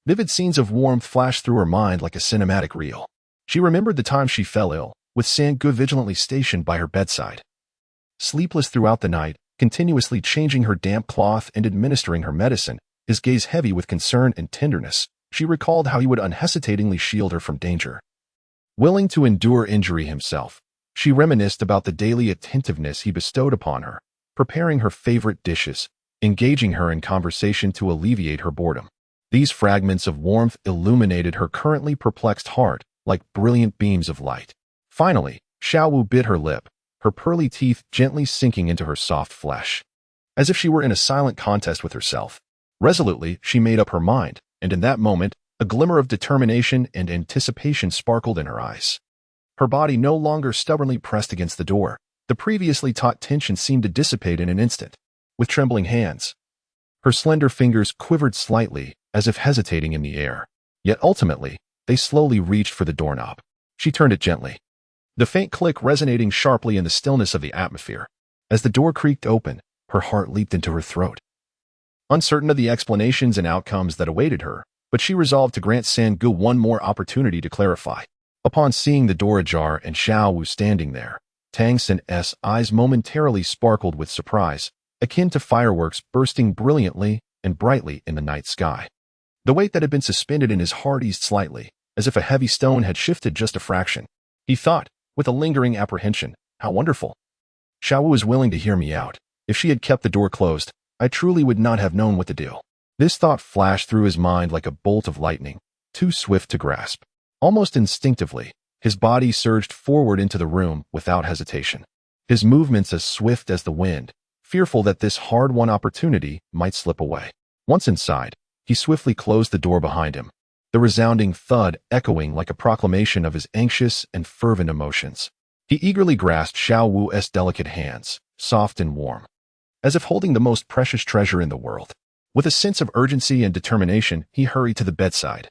Vivid scenes of warmth flashed through her mind like a cinematic reel. She remembered the time she fell ill, with Sangu vigilantly stationed by her bedside. Sleepless throughout the night, continuously changing her damp cloth and administering her medicine, his gaze heavy with concern and tenderness, she recalled how he would unhesitatingly shield her from danger. Willing to endure injury himself, she reminisced about the daily attentiveness he bestowed upon her, preparing her favorite dishes, engaging her in conversation to alleviate her boredom. These fragments of warmth illuminated her currently perplexed heart like brilliant beams of light. Finally, Xiaowu bit her lip, her pearly teeth gently sinking into her soft flesh. As if she were in a silent contest with herself, resolutely she made up her mind, and in that moment, a glimmer of determination and anticipation sparkled in her eyes. Her body no longer stubbornly pressed against the door. The previously taut tension seemed to dissipate in an instant. With trembling hands, her slender fingers quivered slightly, as if hesitating in the air. Yet ultimately, they slowly reached for the doorknob. She turned it gently, the faint click resonating sharply in the stillness of the atmosphere. As the door creaked open, her heart leaped into her throat. Uncertain of the explanations and outcomes that awaited her, but she resolved to grant Sangu one more opportunity to clarify. Upon seeing the door ajar and Xiaowu standing there, Tang San's eyes momentarily sparkled with surprise, akin to fireworks bursting brilliantly and brightly in the night sky. The weight that had been suspended in his heart eased slightly, as if a heavy stone had shifted just a fraction. He thought, with a lingering apprehension, how wonderful. Xiaowu was willing to hear me out. If she had kept the door closed, I truly would not have known what to do. This thought flashed through his mind like a bolt of lightning, too swift to grasp. Almost instinctively, his body surged forward into the room without hesitation. His movements as swift as the wind, fearful that this hard-won opportunity might slip away. Once inside, he swiftly closed the door behind him, the resounding thud echoing like a proclamation of his anxious and fervent emotions. He eagerly grasped Xiaowu's delicate hands, soft and warm, as if holding the most precious treasure in the world. With a sense of urgency and determination, he hurried to the bedside,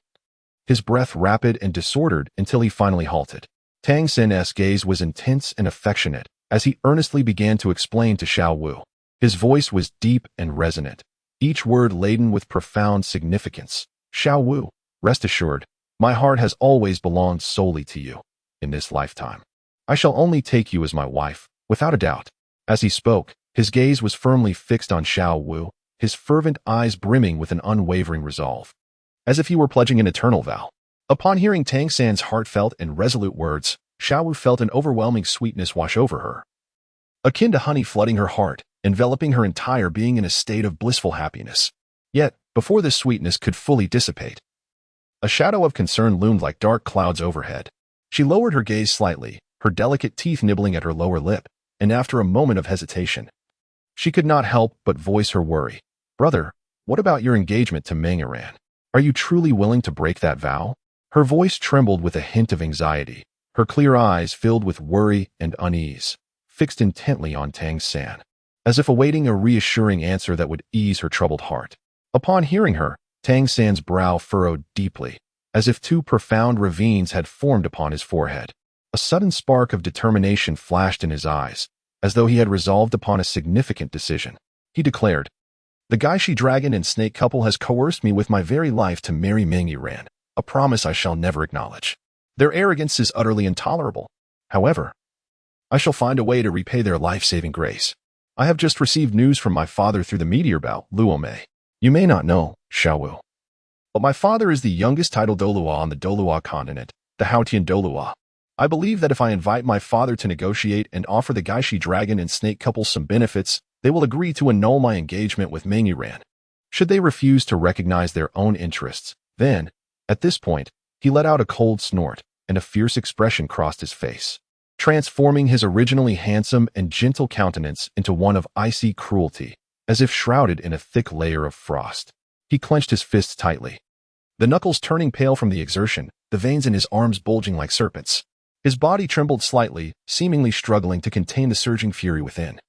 his breath rapid and disordered until he finally halted. Tang San's gaze was intense and affectionate as he earnestly began to explain to Xiaowu. His voice was deep and resonant, each word laden with profound significance. Xiaowu, rest assured, my heart has always belonged solely to you. In this lifetime, I shall only take you as my wife, without a doubt. As he spoke, his gaze was firmly fixed on Xiaowu, his fervent eyes brimming with an unwavering resolve, as if he were pledging an eternal vow. Upon hearing Tang San's heartfelt and resolute words, Xiaowu felt an overwhelming sweetness wash over her, akin to honey flooding her heart, enveloping her entire being in a state of blissful happiness. Yet, before this sweetness could fully dissipate, a shadow of concern loomed like dark clouds overhead. She lowered her gaze slightly, her delicate teeth nibbling at her lower lip, and after a moment of hesitation, she could not help but voice her worry. Brother, what about your engagement to Mangaran? Are you truly willing to break that vow? Her voice trembled with a hint of anxiety, her clear eyes filled with worry and unease, fixed intently on Tang San, as if awaiting a reassuring answer that would ease her troubled heart. Upon hearing her, Tang San's brow furrowed deeply, as if two profound ravines had formed upon his forehead. A sudden spark of determination flashed in his eyes, as though he had resolved upon a significant decision. He declared, the Gaishi dragon and snake couple has coerced me with my very life to marry Mangaran, a promise I shall never acknowledge. Their arrogance is utterly intolerable. However, I shall find a way to repay their life-saving grace. I have just received news from my father through the meteor bow, Luo. You may not know, Xiaowu, but my father is the youngest titled Douluo on the Douluo continent, the Haotian Douluo. I believe that if I invite my father to negotiate and offer the Gaishi dragon and snake couple some benefits, they will agree to annul my engagement with Mangaran. Should they refuse to recognize their own interests, then, at this point, he let out a cold snort, and a fierce expression crossed his face, transforming his originally handsome and gentle countenance into one of icy cruelty, as if shrouded in a thick layer of frost. He clenched his fists tightly, the knuckles turning pale from the exertion, the veins in his arms bulging like serpents. His body trembled slightly, seemingly struggling to contain the surging fury within,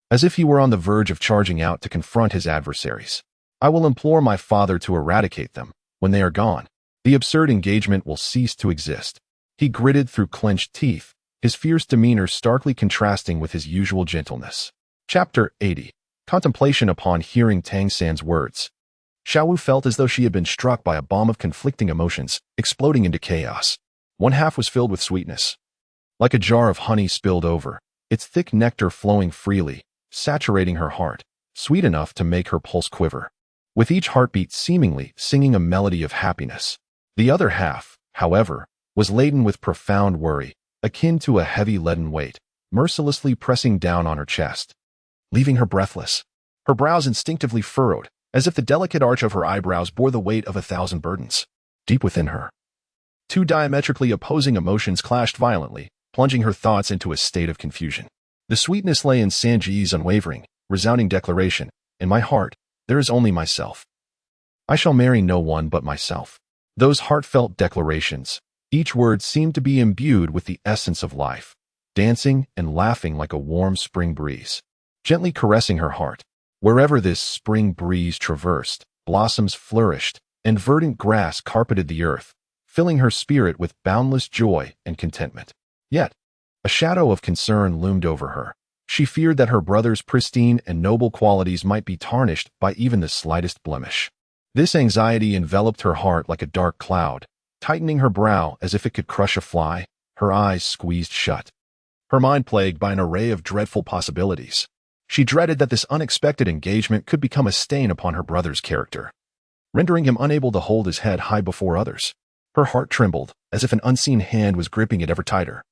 as if he were on the verge of charging out to confront his adversaries. I will implore my father to eradicate them. When they are gone, the absurd engagement will cease to exist. He gritted through clenched teeth, his fierce demeanor starkly contrasting with his usual gentleness. Chapter 80. Contemplation. Upon hearing Tang San's words, Xiaowu felt as though she had been struck by a bomb of conflicting emotions, exploding into chaos. One half was filled with sweetness, like a jar of honey spilled over, its thick nectar flowing freely, saturating her heart, sweet enough to make her pulse quiver, with each heartbeat seemingly singing a melody of happiness. The other half, however, was laden with profound worry, akin to a heavy leaden weight, mercilessly pressing down on her chest, leaving her breathless, her brows instinctively furrowed, as if the delicate arch of her eyebrows bore the weight of 1,000 burdens. Deep within her, two diametrically opposing emotions clashed violently, plunging her thoughts into a state of confusion. The sweetness lay in Sanji's unwavering, resounding declaration, "In my heart, there is only myself. I shall marry no one but myself." Those heartfelt declarations, each word seemed to be imbued with the essence of life, dancing and laughing like a warm spring breeze, gently caressing her heart. Wherever this spring breeze traversed, blossoms flourished, and verdant grass carpeted the earth, filling her spirit with boundless joy and contentment. Yet, a shadow of concern loomed over her. She feared that her brother's pristine and noble qualities might be tarnished by even the slightest blemish. This anxiety enveloped her heart like a dark cloud, tightening her brow as if it could crush a fly, her eyes squeezed shut, her mind plagued by an array of dreadful possibilities. She dreaded that this unexpected engagement could become a stain upon her brother's character, rendering him unable to hold his head high before others. Her heart trembled, as if an unseen hand was gripping it ever tighter,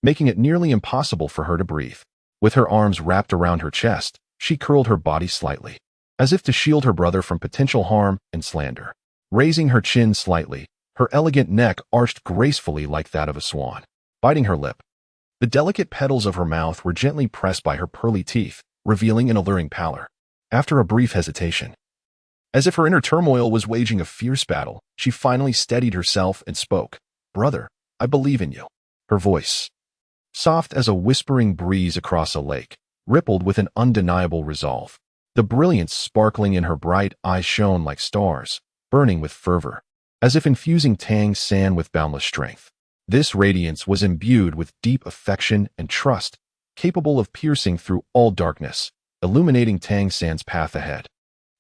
making it nearly impossible for her to breathe. With her arms wrapped around her chest, she curled her body slightly, as if to shield her brother from potential harm and slander. Raising her chin slightly, her elegant neck arched gracefully like that of a swan. Biting her lip, the delicate petals of her mouth were gently pressed by her pearly teeth, revealing an alluring pallor. After a brief hesitation, as if her inner turmoil was waging a fierce battle, she finally steadied herself and spoke. "Brother, I believe in you." Her voice, soft as a whispering breeze across a lake, rippled with an undeniable resolve. The brilliance sparkling in her bright eyes shone like stars, burning with fervor, as if infusing Tang San with boundless strength. This radiance was imbued with deep affection and trust, capable of piercing through all darkness, illuminating Tang San's path ahead.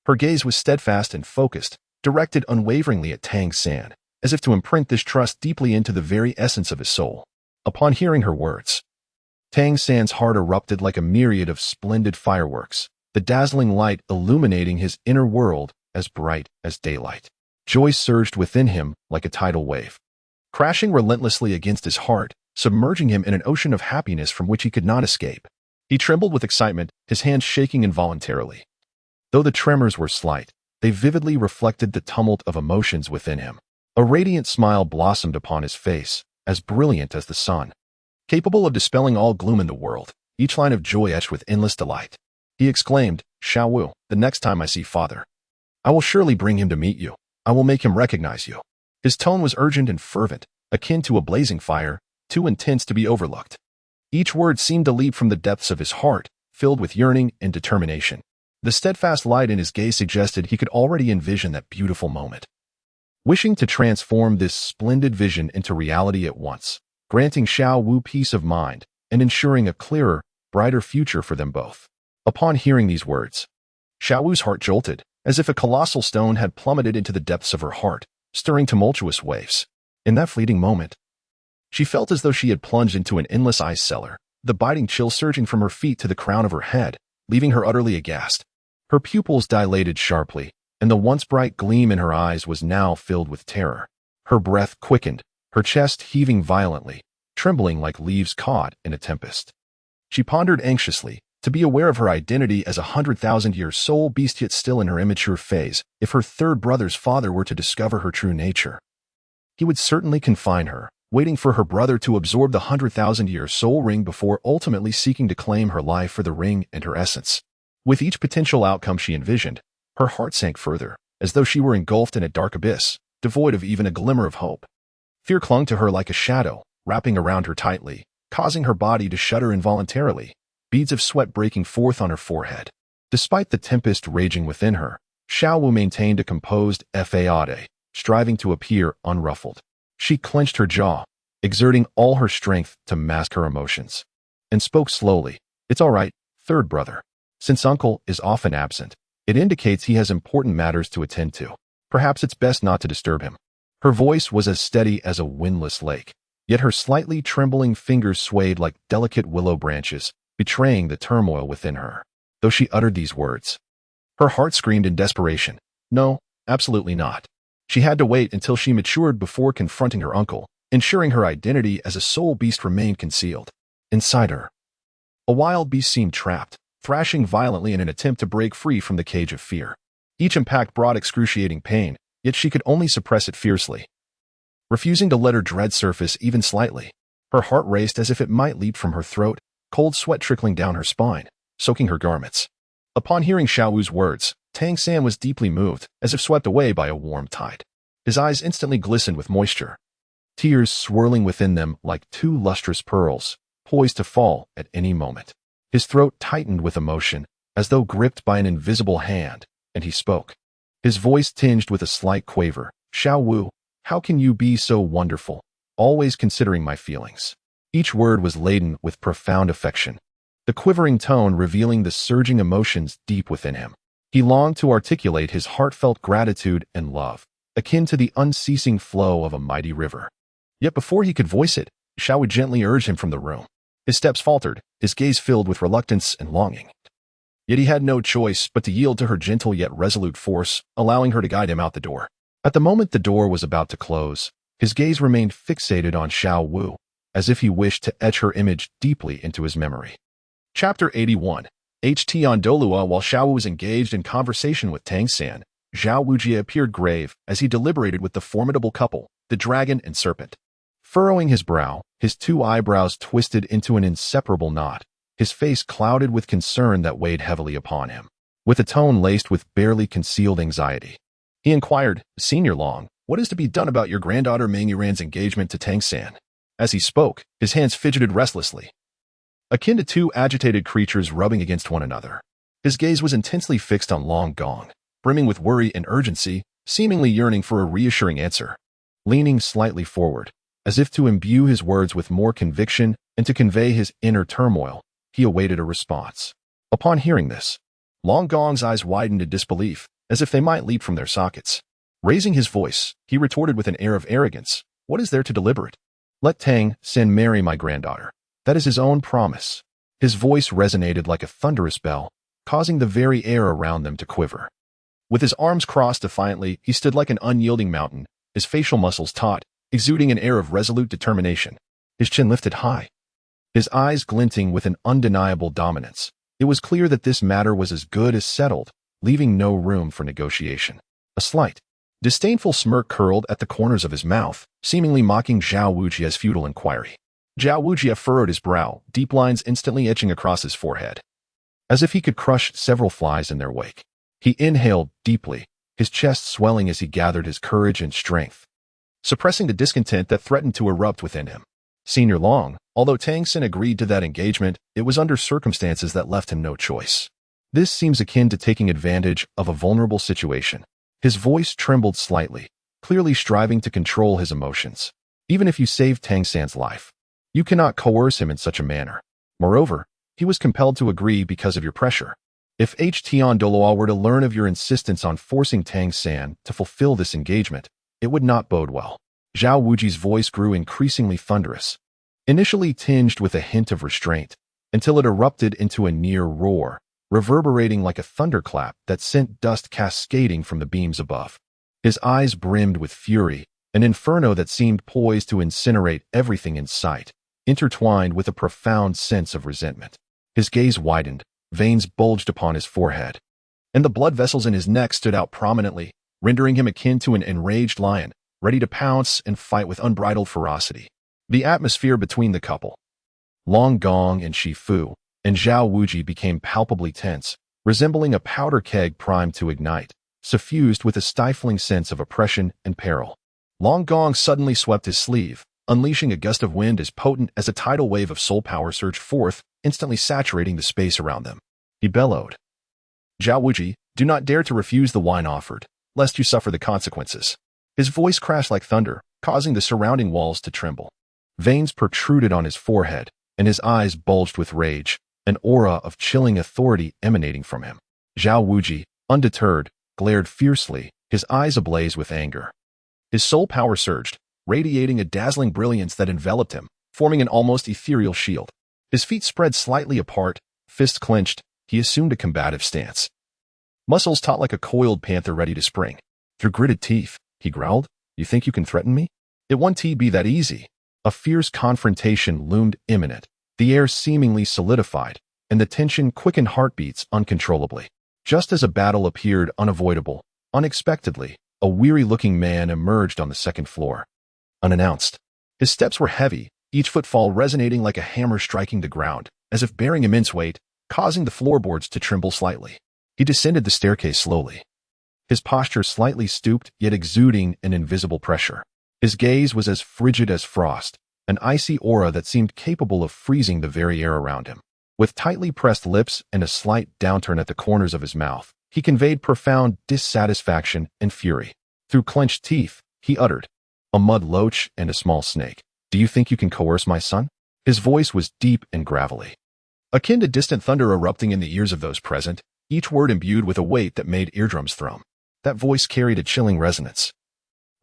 Her gaze was steadfast and focused, directed unwaveringly at Tang San, as if to imprint this trust deeply into the very essence of his soul. Upon hearing her words, Tang San's heart erupted like a myriad of splendid fireworks, the dazzling light illuminating his inner world as bright as daylight. Joy surged within him like a tidal wave, crashing relentlessly against his heart, submerging him in an ocean of happiness from which he could not escape. He trembled with excitement, his hands shaking involuntarily. Though the tremors were slight, they vividly reflected the tumult of emotions within him. A radiant smile blossomed upon his face, as brilliant as the sun, capable of dispelling all gloom in the world, each line of joy etched with endless delight. He exclaimed, "Xiaowu, the next time I see father, I will surely bring him to meet you. I will make him recognize you." His tone was urgent and fervent, akin to a blazing fire, too intense to be overlooked. Each word seemed to leap from the depths of his heart, filled with yearning and determination. The steadfast light in his gaze suggested he could already envision that beautiful moment. Wishing to transform this splendid vision into reality at once, granting Xiaowu peace of mind and ensuring a clearer, brighter future for them both. Upon hearing these words, Xiaowu's heart jolted, as if a colossal stone had plummeted into the depths of her heart, stirring tumultuous waves. In that fleeting moment, she felt as though she had plunged into an endless ice cellar, the biting chill surging from her feet to the crown of her head, leaving her utterly aghast. Her pupils dilated sharply, and the once bright gleam in her eyes was now filled with terror. Her breath quickened, her chest heaving violently, trembling like leaves caught in a tempest. She pondered anxiously, to be aware of her identity as a 100,000-year soul beast yet still in her immature phase. If her third brother's father were to discover her true nature, he would certainly confine her, waiting for her brother to absorb the 100,000-year soul ring before ultimately seeking to claim her life for the ring and her essence. With each potential outcome she envisioned, her heart sank further, as though she were engulfed in a dark abyss, devoid of even a glimmer of hope. Fear clung to her like a shadow, wrapping around her tightly, causing her body to shudder involuntarily, beads of sweat breaking forth on her forehead. Despite the tempest raging within her, Xiaowu maintained a composed facade, striving to appear unruffled. She clenched her jaw, exerting all her strength to mask her emotions, and spoke slowly. "It's all right, third brother. Since uncle is often absent, it indicates he has important matters to attend to. Perhaps it's best not to disturb him." Her voice was as steady as a windless lake, yet her slightly trembling fingers swayed like delicate willow branches, betraying the turmoil within her. Though she uttered these words, her heart screamed in desperation. No, absolutely not. She had to wait until she matured before confronting her uncle, ensuring her identity as a soul beast remained concealed. Inside her, a wild beast seemed trapped, thrashing violently in an attempt to break free from the cage of fear. Each impact brought excruciating pain, yet she could only suppress it fiercely, refusing to let her dread surface even slightly. Her heart raced as if it might leap from her throat, cold sweat trickling down her spine, soaking her garments. Upon hearing Xiaowu's words, Tang San was deeply moved, as if swept away by a warm tide. His eyes instantly glistened with moisture, tears swirling within them like two lustrous pearls, poised to fall at any moment. His throat tightened with emotion, as though gripped by an invisible hand, and he spoke. His voice tinged with a slight quaver. "Xiaowu, how can you be so wonderful, always considering my feelings?" Each word was laden with profound affection, the quivering tone revealing the surging emotions deep within him. He longed to articulate his heartfelt gratitude and love, akin to the unceasing flow of a mighty river. Yet before he could voice it, Xiaowu gently urged him from the room. His steps faltered, his gaze filled with reluctance and longing. Yet he had no choice but to yield to her gentle yet resolute force, allowing her to guide him out the door. At the moment the door was about to close, his gaze remained fixated on Xiaowu, as if he wished to etch her image deeply into his memory. Chapter 81. HT on Douluo. While Xiaowu was engaged in conversation with Tang San, Zhao Wujie appeared grave as he deliberated with the formidable couple, the dragon and serpent. Furrowing his brow, his two eyebrows twisted into an inseparable knot, his face clouded with concern that weighed heavily upon him. With a tone laced with barely concealed anxiety, he inquired, "Senior Long, what is to be done about your granddaughter Meng Yuran's engagement to Tang San?" As he spoke, his hands fidgeted restlessly, akin to two agitated creatures rubbing against one another. His gaze was intensely fixed on Long Gong, brimming with worry and urgency, seemingly yearning for a reassuring answer. Leaning slightly forward, as if to imbue his words with more conviction and to convey his inner turmoil, he awaited a response. Upon hearing this, Long Gong's eyes widened in disbelief, as if they might leap from their sockets. Raising his voice, he retorted with an air of arrogance, "What is there to deliberate? Let Tang San marry my granddaughter. That is his own promise." His voice resonated like a thunderous bell, causing the very air around them to quiver. With his arms crossed defiantly, he stood like an unyielding mountain, his facial muscles taut, exuding an air of resolute determination. His chin lifted high, his eyes glinting with an undeniable dominance. It was clear that this matter was as good as settled, leaving no room for negotiation. A slight, disdainful smirk curled at the corners of his mouth, seemingly mocking Zhao Wujie's futile inquiry. Zhao Wujie furrowed his brow, deep lines instantly etching across his forehead, as if he could crush several flies in their wake. He inhaled deeply, his chest swelling as he gathered his courage and strength, suppressing the discontent that threatened to erupt within him. Senior Long, although Tang San agreed to that engagement, it was under circumstances that left him no choice. This seems akin to taking advantage of a vulnerable situation. His voice trembled slightly, clearly striving to control his emotions. Even if you saved Tang San's life, you cannot coerce him in such a manner. Moreover, he was compelled to agree because of your pressure. If HT on Douluo were to learn of your insistence on forcing Tang San to fulfill this engagement, it would not bode well. Zhao Wujie's voice grew increasingly thunderous, initially tinged with a hint of restraint, until it erupted into a near roar, reverberating like a thunderclap that sent dust cascading from the beams above. His eyes brimmed with fury, an inferno that seemed poised to incinerate everything in sight, intertwined with a profound sense of resentment. His gaze widened, veins bulged upon his forehead, and the blood vessels in his neck stood out prominently, rendering him akin to an enraged lion, ready to pounce and fight with unbridled ferocity. The atmosphere between the couple, Long Gong and Shifu, and Zhao Wujie became palpably tense, resembling a powder keg primed to ignite, suffused with a stifling sense of oppression and peril. Long Gong suddenly swept his sleeve, unleashing a gust of wind as potent as a tidal wave of soul power surged forth, instantly saturating the space around them. He bellowed, "Zhao Wuji, do not dare to refuse the wine offered, lest you suffer the consequences." His voice crashed like thunder, causing the surrounding walls to tremble. Veins protruded on his forehead, and his eyes bulged with rage, an aura of chilling authority emanating from him. Zhao Wuji, undeterred, glared fiercely, his eyes ablaze with anger. His soul power surged, radiating a dazzling brilliance that enveloped him, forming an almost ethereal shield. His feet spread slightly apart, fists clenched, he assumed a combative stance. Muscles taut like a coiled panther ready to spring. Through gritted teeth, he growled, "You think you can threaten me? It won't be that easy." A fierce confrontation loomed imminent, the air seemingly solidified, and the tension quickened heartbeats uncontrollably. Just as a battle appeared unavoidable, unexpectedly, a weary-looking man emerged on the second floor. Unannounced. His steps were heavy, each footfall resonating like a hammer striking the ground, as if bearing immense weight, causing the floorboards to tremble slightly. He descended the staircase slowly. His posture slightly stooped, yet exuding an invisible pressure. His gaze was as frigid as frost, an icy aura that seemed capable of freezing the very air around him. With tightly pressed lips and a slight downturn at the corners of his mouth, he conveyed profound dissatisfaction and fury. Through clenched teeth, he uttered, "A mud loach and a small snake. Do you think you can coerce my son?" His voice was deep and gravelly, akin to distant thunder erupting in the ears of those present, each word imbued with a weight that made eardrums thrum. That voice carried a chilling resonance,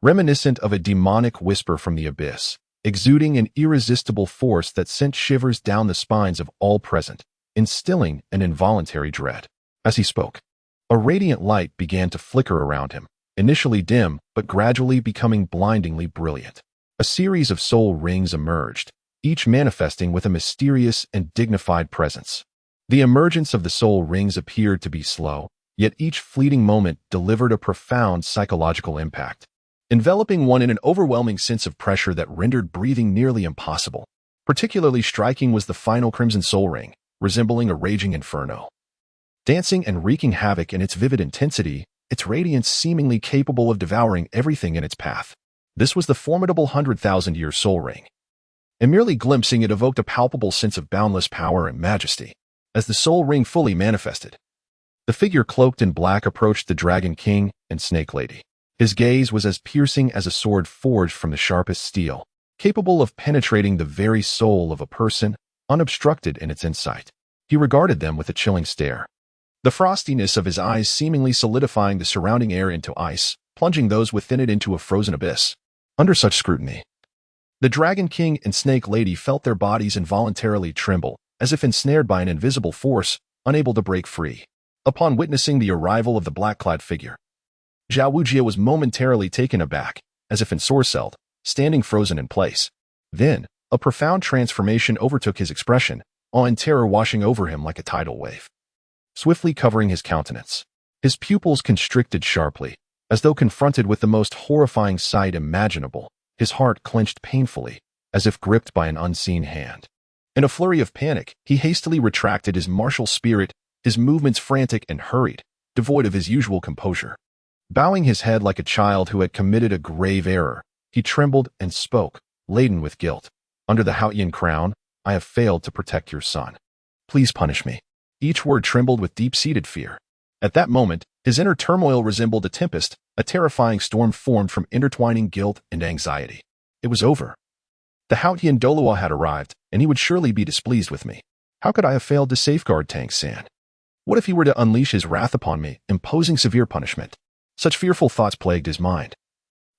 reminiscent of a demonic whisper from the abyss, exuding an irresistible force that sent shivers down the spines of all present, instilling an involuntary dread. As he spoke, a radiant light began to flicker around him, initially dim but gradually becoming blindingly brilliant. A series of soul rings emerged, each manifesting with a mysterious and dignified presence. The emergence of the soul rings appeared to be slow, yet each fleeting moment delivered a profound psychological impact, enveloping one in an overwhelming sense of pressure that rendered breathing nearly impossible. Particularly striking was the final crimson soul ring, resembling a raging inferno. Dancing and wreaking havoc in its vivid intensity, its radiance seemingly capable of devouring everything in its path. This was the formidable 100,000-year soul ring. And merely glimpsing it evoked a palpable sense of boundless power and majesty. As the soul ring fully manifested, the figure cloaked in black approached the Dragon King and Snake Lady. His gaze was as piercing as a sword forged from the sharpest steel, capable of penetrating the very soul of a person, unobstructed in its insight. He regarded them with a chilling stare, the frostiness of his eyes seemingly solidifying the surrounding air into ice, plunging those within it into a frozen abyss. Under such scrutiny, the Dragon King and Snake Lady felt their bodies involuntarily tremble, as if ensnared by an invisible force, unable to break free. Upon witnessing the arrival of the black-clad figure, Zhao Wujie was momentarily taken aback, as if ensorcelled, standing frozen in place. Then, a profound transformation overtook his expression, awe and terror washing over him like a tidal wave, swiftly covering his countenance. His pupils constricted sharply, as though confronted with the most horrifying sight imaginable. His heart clenched painfully, as if gripped by an unseen hand. In a flurry of panic, he hastily retracted his martial spirit, his movements frantic and hurried, devoid of his usual composure. Bowing his head like a child who had committed a grave error, he trembled and spoke, laden with guilt. "Under the Haotian crown, I have failed to protect your son. Please punish me." Each word trembled with deep-seated fear. At that moment, his inner turmoil resembled a tempest, a terrifying storm formed from intertwining guilt and anxiety. It was over. The Haotian Douluo had arrived, and he would surely be displeased with me. How could I have failed to safeguard Tang San? What if he were to unleash his wrath upon me, imposing severe punishment? Such fearful thoughts plagued his mind,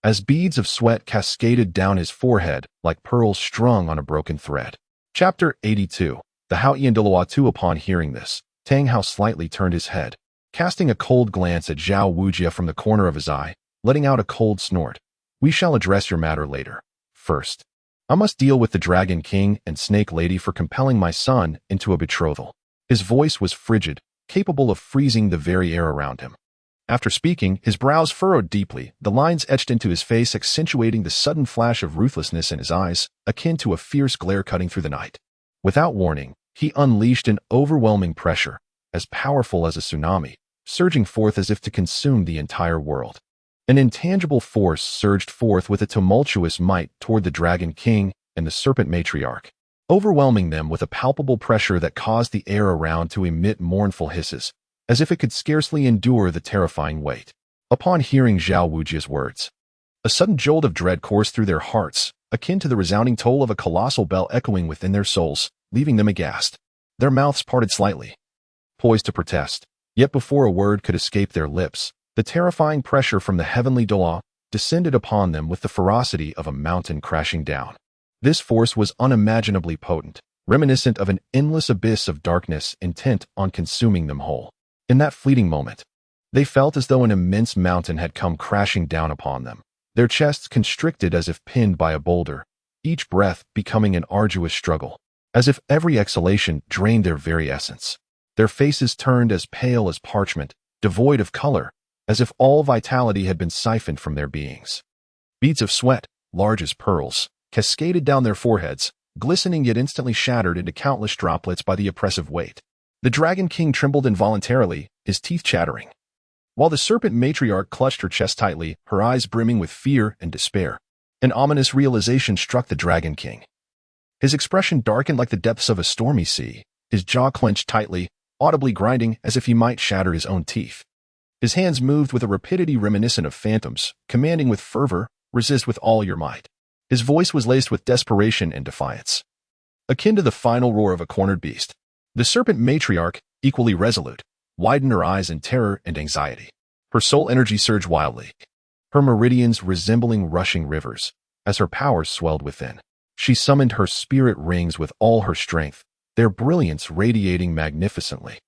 as beads of sweat cascaded down his forehead like pearls strung on a broken thread. Chapter 82. The Haotian Douluo too. Upon hearing this, Tang Hao slightly turned his head, casting a cold glance at Zhao Wujie from the corner of his eye, letting out a cold snort. "We shall address your matter later. First, I must deal with the Dragon King and Snake Lady for compelling my son into a betrothal." His voice was frigid, capable of freezing the very air around him. After speaking, his brows furrowed deeply, the lines etched into his face accentuating the sudden flash of ruthlessness in his eyes, akin to a fierce glare cutting through the night. Without warning, he unleashed an overwhelming pressure, as powerful as a tsunami, surging forth as if to consume the entire world. An intangible force surged forth with a tumultuous might toward the Dragon King and the Serpent Matriarch, overwhelming them with a palpable pressure that caused the air around to emit mournful hisses, as if it could scarcely endure the terrifying weight. Upon hearing Zhao Wujia's words, a sudden jolt of dread coursed through their hearts, akin to the resounding toll of a colossal bell echoing within their souls, leaving them aghast. Their mouths parted slightly, poised to protest. Yet before a word could escape their lips, the terrifying pressure from the heavenly Douluo descended upon them with the ferocity of a mountain crashing down. This force was unimaginably potent, reminiscent of an endless abyss of darkness intent on consuming them whole. In that fleeting moment, they felt as though an immense mountain had come crashing down upon them, their chests constricted as if pinned by a boulder, each breath becoming an arduous struggle, as if every exhalation drained their very essence. Their faces turned as pale as parchment, devoid of color, as if all vitality had been siphoned from their beings. Beads of sweat, large as pearls, cascaded down their foreheads, glistening yet instantly shattered into countless droplets by the oppressive weight. The Dragon King trembled involuntarily, his teeth chattering, while the Serpent Matriarch clutched her chest tightly, her eyes brimming with fear and despair. An ominous realization struck the Dragon King. His expression darkened like the depths of a stormy sea, his jaw clenched tightly, audibly grinding as if he might shatter his own teeth. His hands moved with a rapidity reminiscent of phantoms, commanding with fervor, "Resist with all your might." His voice was laced with desperation and defiance, akin to the final roar of a cornered beast. The Serpent Matriarch, equally resolute, widened her eyes in terror and anxiety. Her soul energy surged wildly, her meridians resembling rushing rivers, as her powers swelled within. She summoned her spirit rings with all her strength, their brilliance radiating magnificently,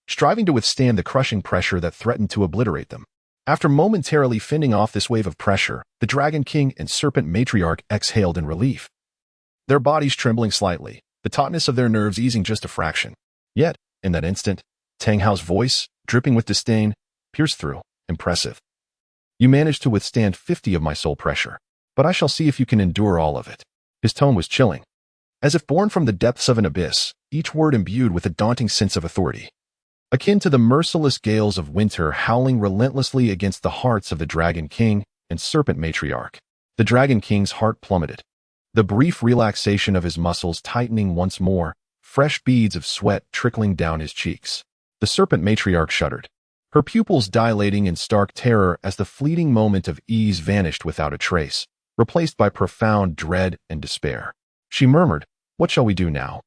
striving to withstand the crushing pressure that threatened to obliterate them. After momentarily fending off this wave of pressure, the Dragon King and Serpent Matriarch exhaled in relief, their bodies trembling slightly, the tautness of their nerves easing just a fraction. Yet, in that instant, Tang Hao's voice, dripping with disdain, pierced through. "Impressive. You managed to withstand 50 of my soul pressure, but I shall see if you can endure all of it." His tone was chilling, as if born from the depths of an abyss, each word imbued with a daunting sense of authority, akin to the merciless gales of winter howling relentlessly against the hearts of the Dragon King and Serpent Matriarch. The Dragon King's heart plummeted, the brief relaxation of his muscles tightening once more, fresh beads of sweat trickling down his cheeks. The Serpent Matriarch shuddered, her pupils dilating in stark terror as the fleeting moment of ease vanished without a trace, replaced by profound dread and despair. She murmured, "What shall we do now?"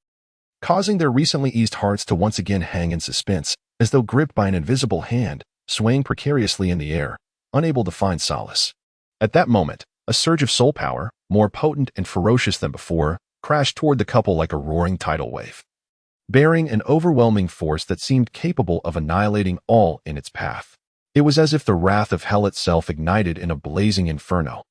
causing their recently eased hearts to once again hang in suspense, as though gripped by an invisible hand, swaying precariously in the air, unable to find solace. At that moment, a surge of soul power, more potent and ferocious than before, crashed toward the couple like a roaring tidal wave, bearing an overwhelming force that seemed capable of annihilating all in its path. It was as if the wrath of hell itself ignited in a blazing inferno,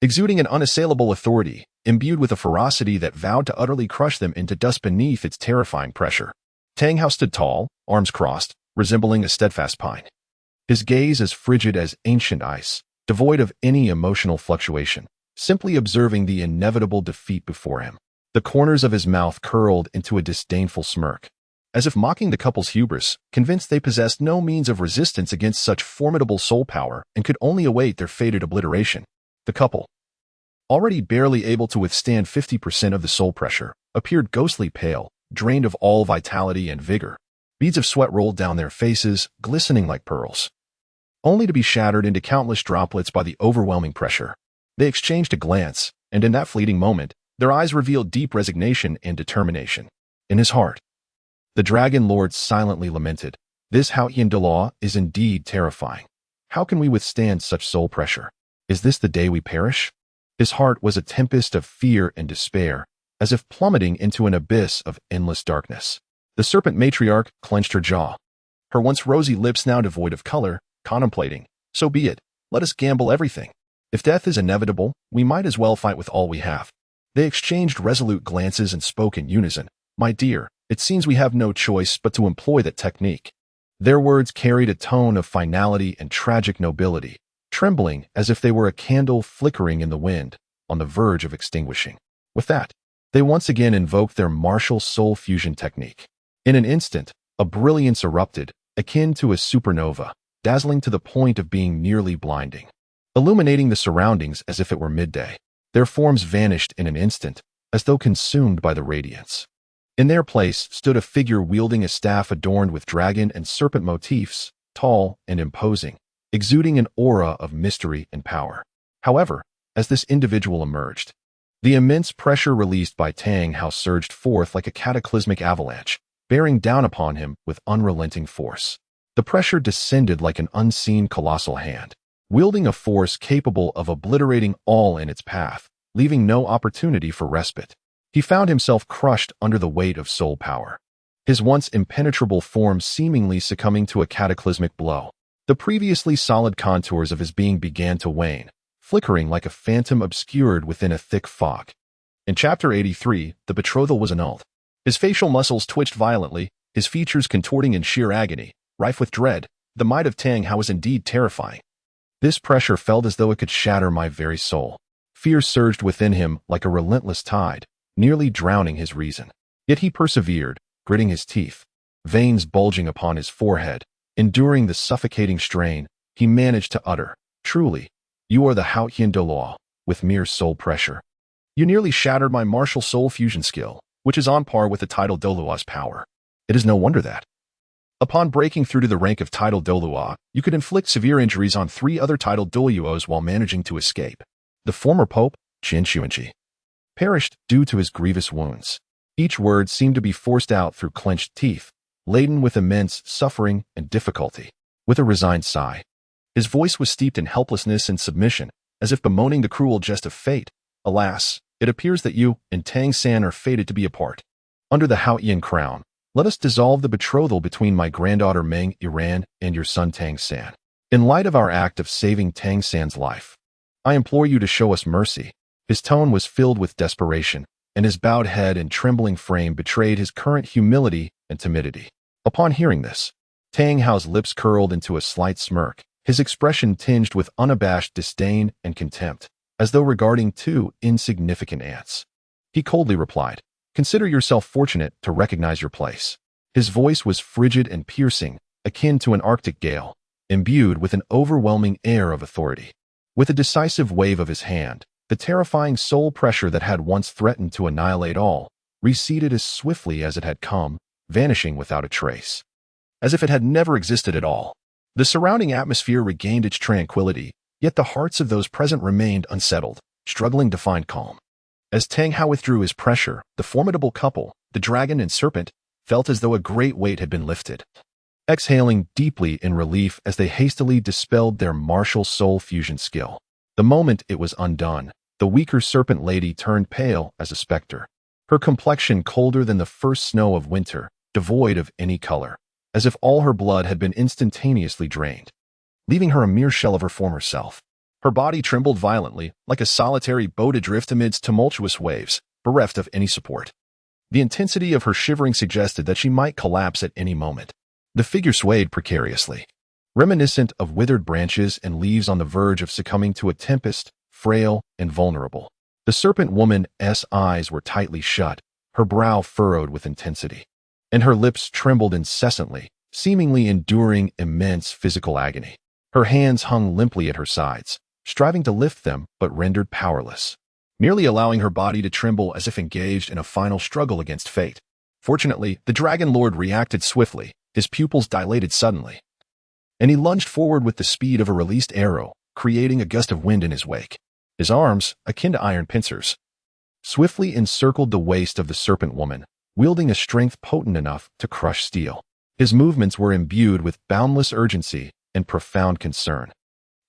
exuding an unassailable authority, imbued with a ferocity that vowed to utterly crush them into dust beneath its terrifying pressure. Tang Hao stood tall, arms crossed, resembling a steadfast pine, his gaze as frigid as ancient ice, devoid of any emotional fluctuation, simply observing the inevitable defeat before him. The corners of his mouth curled into a disdainful smirk, as if mocking the couple's hubris, convinced they possessed no means of resistance against such formidable soul power and could only await their fated obliteration. The couple, already barely able to withstand 50% of the soul pressure, appeared ghostly pale, drained of all vitality and vigor. Beads of sweat rolled down their faces, glistening like pearls, only to be shattered into countless droplets by the overwhelming pressure. They exchanged a glance, and in that fleeting moment, their eyes revealed deep resignation and determination. In his heart, the Dragon Lord silently lamented, "This Haotian Douluo is indeed terrifying. How can we withstand such soul pressure? Is this the day we perish?" His heart was a tempest of fear and despair, as if plummeting into an abyss of endless darkness. The Serpent Matriarch clenched her jaw, her once rosy lips now devoid of color, contemplating, "So be it. Let us gamble everything. If death is inevitable, we might as well fight with all we have." They exchanged resolute glances and spoke in unison. "My dear, it seems we have no choice but to employ that technique." Their words carried a tone of finality and tragic nobility, trembling as if they were a candle flickering in the wind, on the verge of extinguishing. With that, they once again invoked their martial soul fusion technique. In an instant, a brilliance erupted, akin to a supernova, dazzling to the point of being nearly blinding, illuminating the surroundings as if it were midday. Their forms vanished in an instant, as though consumed by the radiance. In their place stood a figure wielding a staff adorned with dragon and serpent motifs, tall and imposing, exuding an aura of mystery and power. However, as this individual emerged, the immense pressure released by Tang Hao surged forth like a cataclysmic avalanche, bearing down upon him with unrelenting force. The pressure descended like an unseen colossal hand, wielding a force capable of obliterating all in its path, leaving no opportunity for respite. He found himself crushed under the weight of soul power, his once impenetrable form seemingly succumbing to a cataclysmic blow. The previously solid contours of his being began to wane, flickering like a phantom obscured within a thick fog. In Chapter 83, the betrothal was annulled. His facial muscles twitched violently, his features contorting in sheer agony, rife with dread. The might of Tang Hao was indeed terrifying. This pressure felt as though it could shatter my very soul. Fear surged within him like a relentless tide, nearly drowning his reason. Yet he persevered, gritting his teeth, veins bulging upon his forehead. Enduring the suffocating strain, he managed to utter, "Truly, you are the Haotian Douluo, with mere soul pressure. You nearly shattered my martial soul fusion skill, which is on par with the title Douluo's power. It is no wonder that, upon breaking through to the rank of title Douluo, you could inflict severe injuries on 3 other title Douluos while managing to escape. The former pope, Qin Xuanji, perished due to his grievous wounds." Each word seemed to be forced out through clenched teeth, laden with immense suffering and difficulty. With a resigned sigh, his voice was steeped in helplessness and submission, as if bemoaning the cruel jest of fate. "Alas, it appears that you and Tang San are fated to be apart. Under the Haotian crown, let us dissolve the betrothal between my granddaughter Meng Yiran and your son Tang San. In light of our act of saving Tang San's life, I implore you to show us mercy." His tone was filled with desperation, and his bowed head and trembling frame betrayed his current humility and timidity. Upon hearing this, Tang Hao's lips curled into a slight smirk, his expression tinged with unabashed disdain and contempt, as though regarding 2 insignificant ants. He coldly replied, "Consider yourself fortunate to recognize your place." His voice was frigid and piercing, akin to an Arctic gale, imbued with an overwhelming air of authority. With a decisive wave of his hand, the terrifying soul pressure that had once threatened to annihilate all receded as swiftly as it had come, vanishing without a trace, as if it had never existed at all. The surrounding atmosphere regained its tranquility, yet the hearts of those present remained unsettled, struggling to find calm. As Tang Hao withdrew his pressure, the formidable couple, the dragon and serpent, felt as though a great weight had been lifted. Exhaling deeply in relief as they hastily dispelled their martial soul fusion skill. The moment it was undone, the weaker serpent lady turned pale as a specter, her complexion colder than the first snow of winter, devoid of any color, as if all her blood had been instantaneously drained, leaving her a mere shell of her former self. Her body trembled violently, like a solitary boat adrift amidst tumultuous waves, bereft of any support. The intensity of her shivering suggested that she might collapse at any moment. The figure swayed precariously, reminiscent of withered branches and leaves on the verge of succumbing to a tempest, frail and vulnerable. The serpent woman's eyes were tightly shut, her brow furrowed with intensity, and her lips trembled incessantly, seemingly enduring immense physical agony. Her hands hung limply at her sides, striving to lift them but rendered powerless, merely allowing her body to tremble as if engaged in a final struggle against fate. Fortunately, the Dragon Lord reacted swiftly, his pupils dilated suddenly, and he lunged forward with the speed of a released arrow, creating a gust of wind in his wake. His arms, akin to iron pincers, swiftly encircled the waist of the serpent woman, wielding a strength potent enough to crush steel. His movements were imbued with boundless urgency and profound concern,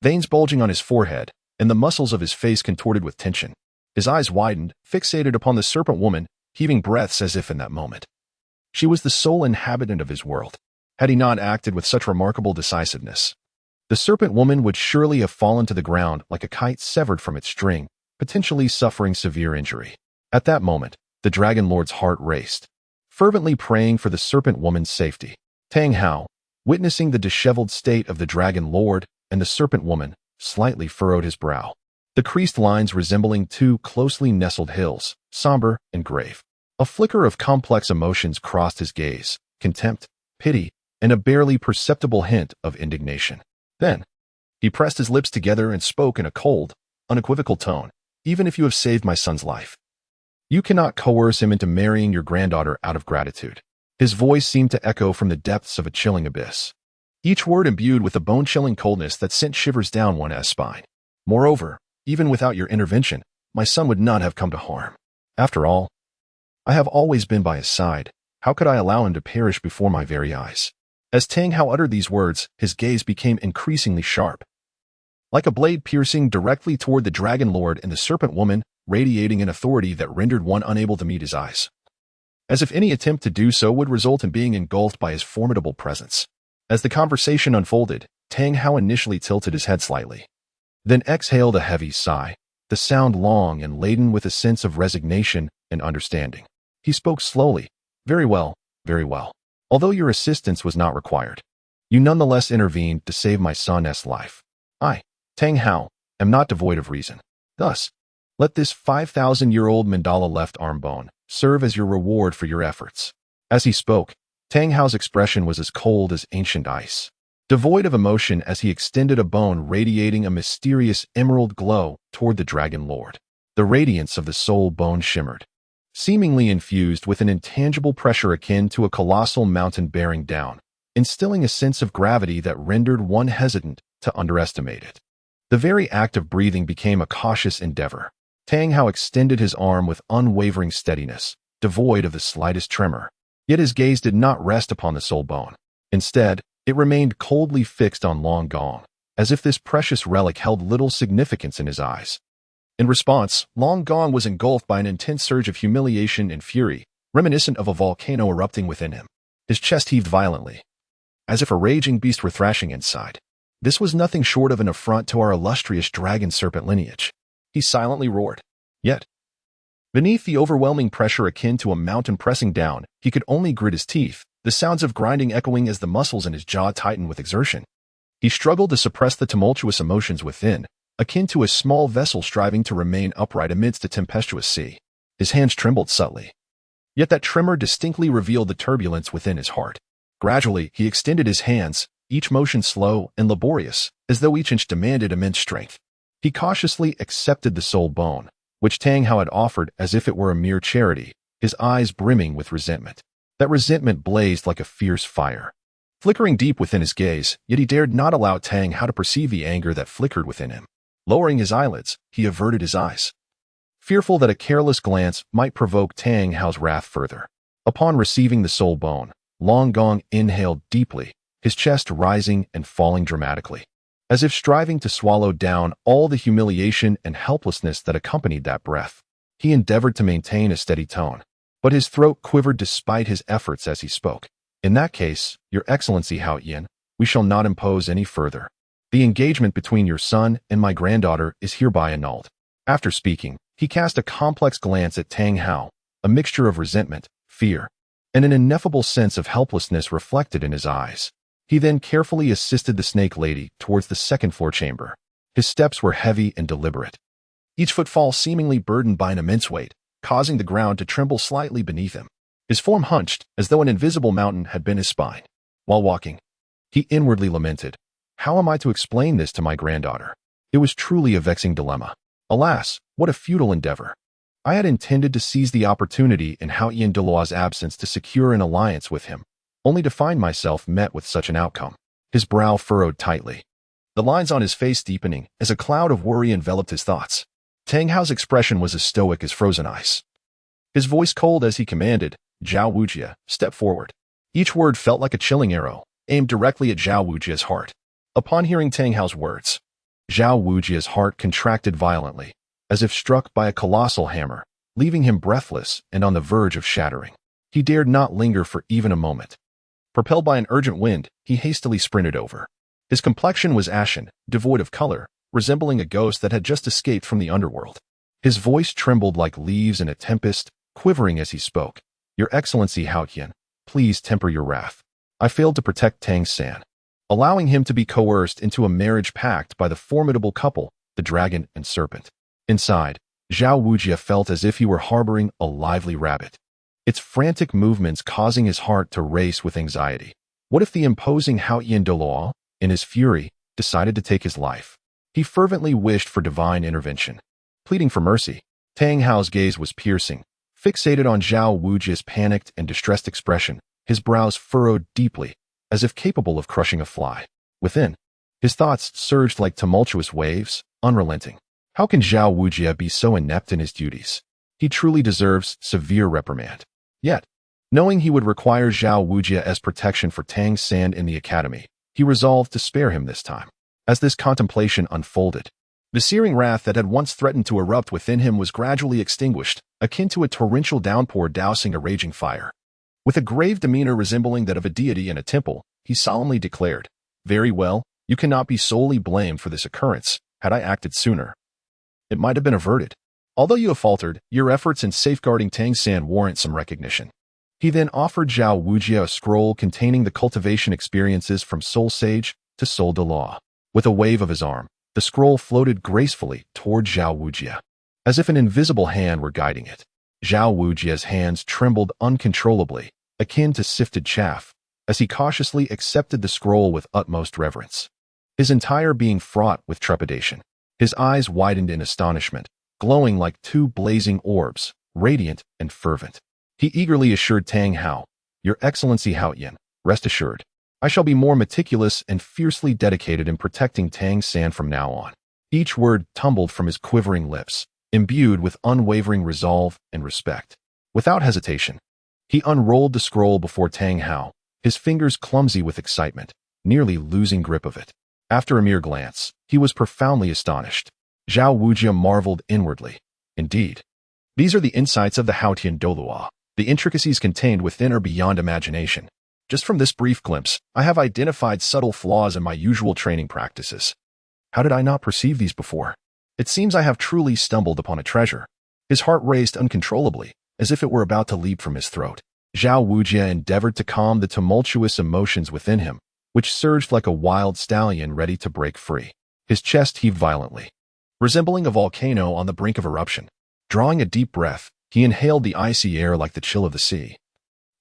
veins bulging on his forehead, and the muscles of his face contorted with tension. His eyes widened, fixated upon the serpent woman, heaving breaths as if in that moment she was the sole inhabitant of his world. Had he not acted with such remarkable decisiveness, the serpent woman would surely have fallen to the ground like a kite severed from its string, potentially suffering severe injury. At that moment, the Dragon Lord's heart raced, fervently praying for the serpent woman's safety. Tang Hao, witnessing the disheveled state of the Dragon Lord and the serpent woman, slightly furrowed his brow, the creased lines resembling 2 closely nestled hills, somber and grave. A flicker of complex emotions crossed his gaze: contempt, pity, and a barely perceptible hint of indignation. Then, he pressed his lips together and spoke in a cold, unequivocal tone. Even if you have saved my son's life, you cannot coerce him into marrying your granddaughter out of gratitude. His voice seemed to echo from the depths of a chilling abyss, each word imbued with a bone-chilling coldness that sent shivers down one's spine. Moreover, even without your intervention, my son would not have come to harm. After all, I have always been by his side. How could I allow him to perish before my very eyes? As Tang Hao uttered these words, his gaze became increasingly sharp, like a blade piercing directly toward the Dragon Lord and the Serpent Woman, radiating an authority that rendered one unable to meet his eyes, as if any attempt to do so would result in being engulfed by his formidable presence. As the conversation unfolded, Tang Hao initially tilted his head slightly, then exhaled a heavy sigh, the sound long and laden with a sense of resignation and understanding. He spoke slowly. Very well, very well. Although your assistance was not required, you nonetheless intervened to save my son's life. I, Tang Hao, am not devoid of reason. Thus, let this 5,000-year-old mandala left arm bone serve as your reward for your efforts. As he spoke, Tang Hao's expression was as cold as ancient ice, devoid of emotion as he extended a bone radiating a mysterious emerald glow toward the Dragon Lord. The radiance of the soul bone shimmered, seemingly infused with an intangible pressure akin to a colossal mountain bearing down, instilling a sense of gravity that rendered one hesitant to underestimate it. The very act of breathing became a cautious endeavor. Tang Hao extended his arm with unwavering steadiness, devoid of the slightest tremor. Yet his gaze did not rest upon the soul bone. Instead, it remained coldly fixed on Long Gong, as if this precious relic held little significance in his eyes. In response, Long Gong was engulfed by an intense surge of humiliation and fury, reminiscent of a volcano erupting within him. His chest heaved violently, as if a raging beast were thrashing inside. This was nothing short of an affront to our illustrious dragon-serpent lineage. He silently roared. Yet, beneath the overwhelming pressure akin to a mountain pressing down, he could only grit his teeth, the sounds of grinding echoing as the muscles in his jaw tightened with exertion. He struggled to suppress the tumultuous emotions within, akin to a small vessel striving to remain upright amidst a tempestuous sea. His hands trembled subtly, yet that tremor distinctly revealed the turbulence within his heart. Gradually, he extended his hands, each motion slow and laborious, as though each inch demanded immense strength. He cautiously accepted the soul bone, which Tang Hao had offered as if it were a mere charity, his eyes brimming with resentment. That resentment blazed like a fierce fire, flickering deep within his gaze, yet he dared not allow Tang Hao to perceive the anger that flickered within him. Lowering his eyelids, he averted his eyes, fearful that a careless glance might provoke Tang Hao's wrath further. Upon receiving the soul bone, Long Gong inhaled deeply, his chest rising and falling dramatically, as if striving to swallow down all the humiliation and helplessness that accompanied that breath. He endeavored to maintain a steady tone, but his throat quivered despite his efforts as he spoke. In that case, Your Excellency Hao Yin, we shall not impose any further. The engagement between your son and my granddaughter is hereby annulled. After speaking, he cast a complex glance at Tang Hao, a mixture of resentment, fear, and an ineffable sense of helplessness reflected in his eyes. He then carefully assisted the snake lady towards the second-floor chamber. His steps were heavy and deliberate, each footfall seemingly burdened by an immense weight, causing the ground to tremble slightly beneath him. His form hunched, as though an invisible mountain had been his spine. While walking, he inwardly lamented, "How am I to explain this to my granddaughter?" It was truly a vexing dilemma. Alas, what a futile endeavor. I had intended to seize the opportunity in Hao Yin Douluo's absence to secure an alliance with him, only to find myself met with such an outcome. His brow furrowed tightly, the lines on his face deepening as a cloud of worry enveloped his thoughts. Tang Hao's expression was as stoic as frozen ice. His voice cold as he commanded, "Zhao Wujie, step forward." Each word felt like a chilling arrow, aimed directly at Zhao Wujie's heart. Upon hearing Tang Hao's words, Zhao Wujie's heart contracted violently, as if struck by a colossal hammer, leaving him breathless and on the verge of shattering. He dared not linger for even a moment. Propelled by an urgent wind, he hastily sprinted over. His complexion was ashen, devoid of color, resembling a ghost that had just escaped from the underworld. His voice trembled like leaves in a tempest, quivering as he spoke. "Your Excellency Hao Yin, please temper your wrath. I failed to protect Tang San, allowing him to be coerced into a marriage pact by the formidable couple, the dragon and serpent." Inside, Zhao Wujie felt as if he were harboring a lively rabbit, its frantic movements causing his heart to race with anxiety. What if the imposing Douluo, in his fury, decided to take his life? He fervently wished for divine intervention. Pleading for mercy, Tang Hao's gaze was piercing, fixated on Zhao Wujia's panicked and distressed expression, his brows furrowed deeply, as if capable of crushing a fly. Within, his thoughts surged like tumultuous waves, unrelenting. How can Zhao Wujia be so inept in his duties? He truly deserves severe reprimand. Yet, knowing he would require Zhao Wujia as protection for Tang San in the academy, he resolved to spare him this time. As this contemplation unfolded, the searing wrath that had once threatened to erupt within him was gradually extinguished, akin to a torrential downpour dousing a raging fire. With a grave demeanor resembling that of a deity in a temple, he solemnly declared, "Very well, you cannot be solely blamed for this occurrence. Had I acted sooner, it might have been averted. Although you have faltered, your efforts in safeguarding Tang San warrant some recognition." He then offered Zhao Wujia a scroll containing the cultivation experiences from Soul Sage to Soul de Law. With a wave of his arm, the scroll floated gracefully toward Zhao Wujia, as if an invisible hand were guiding it. Zhao Wujia's hands trembled uncontrollably, akin to sifted chaff, as he cautiously accepted the scroll with utmost reverence. His entire being fraught with trepidation. His eyes widened in astonishment, glowing like two blazing orbs, radiant and fervent. He eagerly assured Tang Hao, "Your Excellency Hao Yin, rest assured, I shall be more meticulous and fiercely dedicated in protecting Tang San from now on." Each word tumbled from his quivering lips, imbued with unwavering resolve and respect. Without hesitation, he unrolled the scroll before Tang Hao, his fingers clumsy with excitement, nearly losing grip of it. After a mere glance, he was profoundly astonished. Zhao Wujia marveled inwardly. Indeed, these are the insights of the Haotian Douluo. The intricacies contained within are beyond imagination. Just from this brief glimpse, I have identified subtle flaws in my usual training practices. How did I not perceive these before? It seems I have truly stumbled upon a treasure. His heart raced uncontrollably, as if it were about to leap from his throat. Zhao Wujia endeavored to calm the tumultuous emotions within him, which surged like a wild stallion ready to break free. His chest heaved violently, resembling a volcano on the brink of eruption. Drawing a deep breath, he inhaled the icy air like the chill of the sea,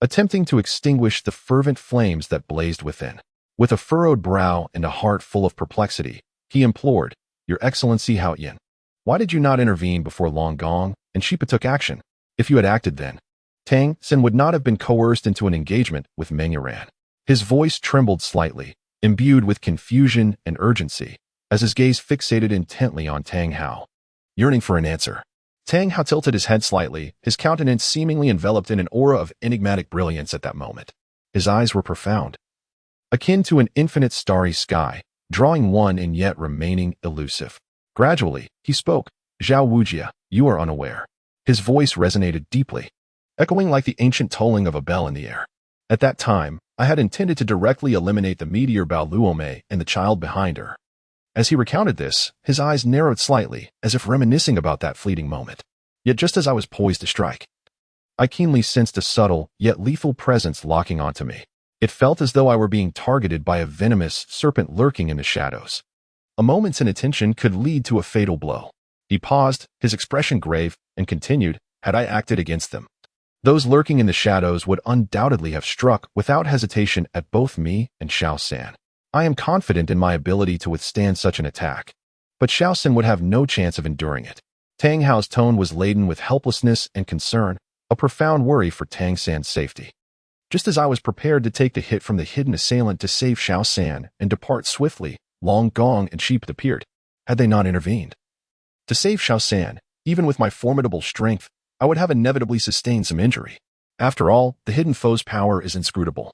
attempting to extinguish the fervent flames that blazed within. With a furrowed brow and a heart full of perplexity, he implored, "Your Excellency Hao Yin, why did you not intervene before Long Gong and Shipa took action? If you had acted then, Tang San would not have been coerced into an engagement with Meng Yuran." His voice trembled slightly, imbued with confusion and urgency, as his gaze fixated intently on Tang Hao. Yearning for an answer, Tang Hao tilted his head slightly, his countenance seemingly enveloped in an aura of enigmatic brilliance at that moment. His eyes were profound, akin to an infinite starry sky, drawing one and yet remaining elusive. Gradually, he spoke, "Zhao Wujia, you are unaware." His voice resonated deeply, echoing like the ancient tolling of a bell in the air. "At that time, I had intended to directly eliminate the meteor Baoluome and the child behind her." As he recounted this, his eyes narrowed slightly, as if reminiscing about that fleeting moment. Yet just as I was poised to strike, I keenly sensed a subtle, yet lethal presence locking onto me. It felt as though I were being targeted by a venomous serpent lurking in the shadows. A moment's inattention could lead to a fatal blow. He paused, his expression grave, and continued, "Had I acted against them, those lurking in the shadows would undoubtedly have struck without hesitation at both me and Xiao San. I am confident in my ability to withstand such an attack, but Xiao San would have no chance of enduring it." Tang Hao's tone was laden with helplessness and concern, a profound worry for Tang San's safety. Just as I was prepared to take the hit from the hidden assailant to save Xiao San and depart swiftly, Long Gong and Sheep appeared. Had they not intervened? To save Xiao San, even with my formidable strength, I would have inevitably sustained some injury. After all, the hidden foe's power is inscrutable,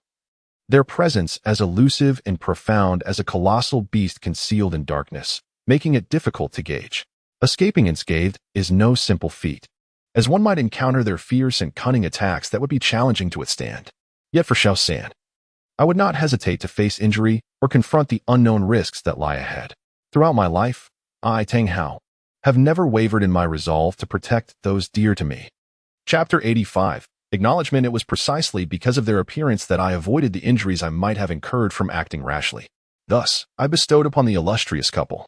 their presence as elusive and profound as a colossal beast concealed in darkness, making it difficult to gauge. Escaping unscathed is no simple feat, as one might encounter their fierce and cunning attacks that would be challenging to withstand. Yet for Xiao San, I would not hesitate to face injury or confront the unknown risks that lie ahead. Throughout my life, I, Tang Hao, have never wavered in my resolve to protect those dear to me. Chapter 85. Acknowledgement. It was precisely because of their appearance that I avoided the injuries I might have incurred from acting rashly. Thus, I bestowed upon the illustrious couple,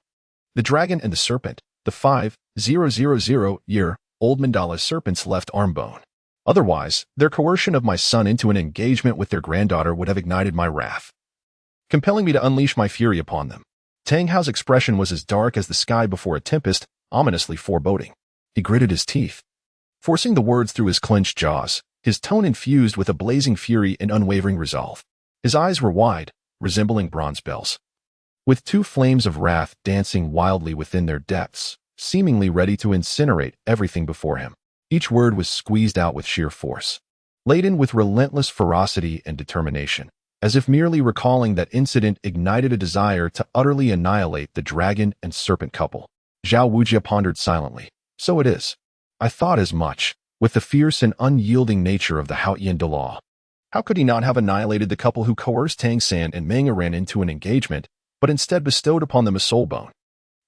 the dragon and the serpent, the 5,000-year-old mandala serpent's left arm bone. Otherwise, their coercion of my son into an engagement with their granddaughter would have ignited my wrath, compelling me to unleash my fury upon them. Tang Hao's expression was as dark as the sky before a tempest, ominously foreboding. He gritted his teeth, forcing the words through his clenched jaws, his tone infused with a blazing fury and unwavering resolve. His eyes were wide, resembling bronze bells, with two flames of wrath dancing wildly within their depths, seemingly ready to incinerate everything before him. Each word was squeezed out with sheer force, laden with relentless ferocity and determination, as if merely recalling that incident ignited a desire to utterly annihilate the dragon and serpent couple. Zhao Wujia pondered silently. So it is. I thought as much. With the fierce and unyielding nature of the Haotian Douluo, how could he not have annihilated the couple who coerced Tang San and Meng Ran into an engagement, but instead bestowed upon them a soul bone?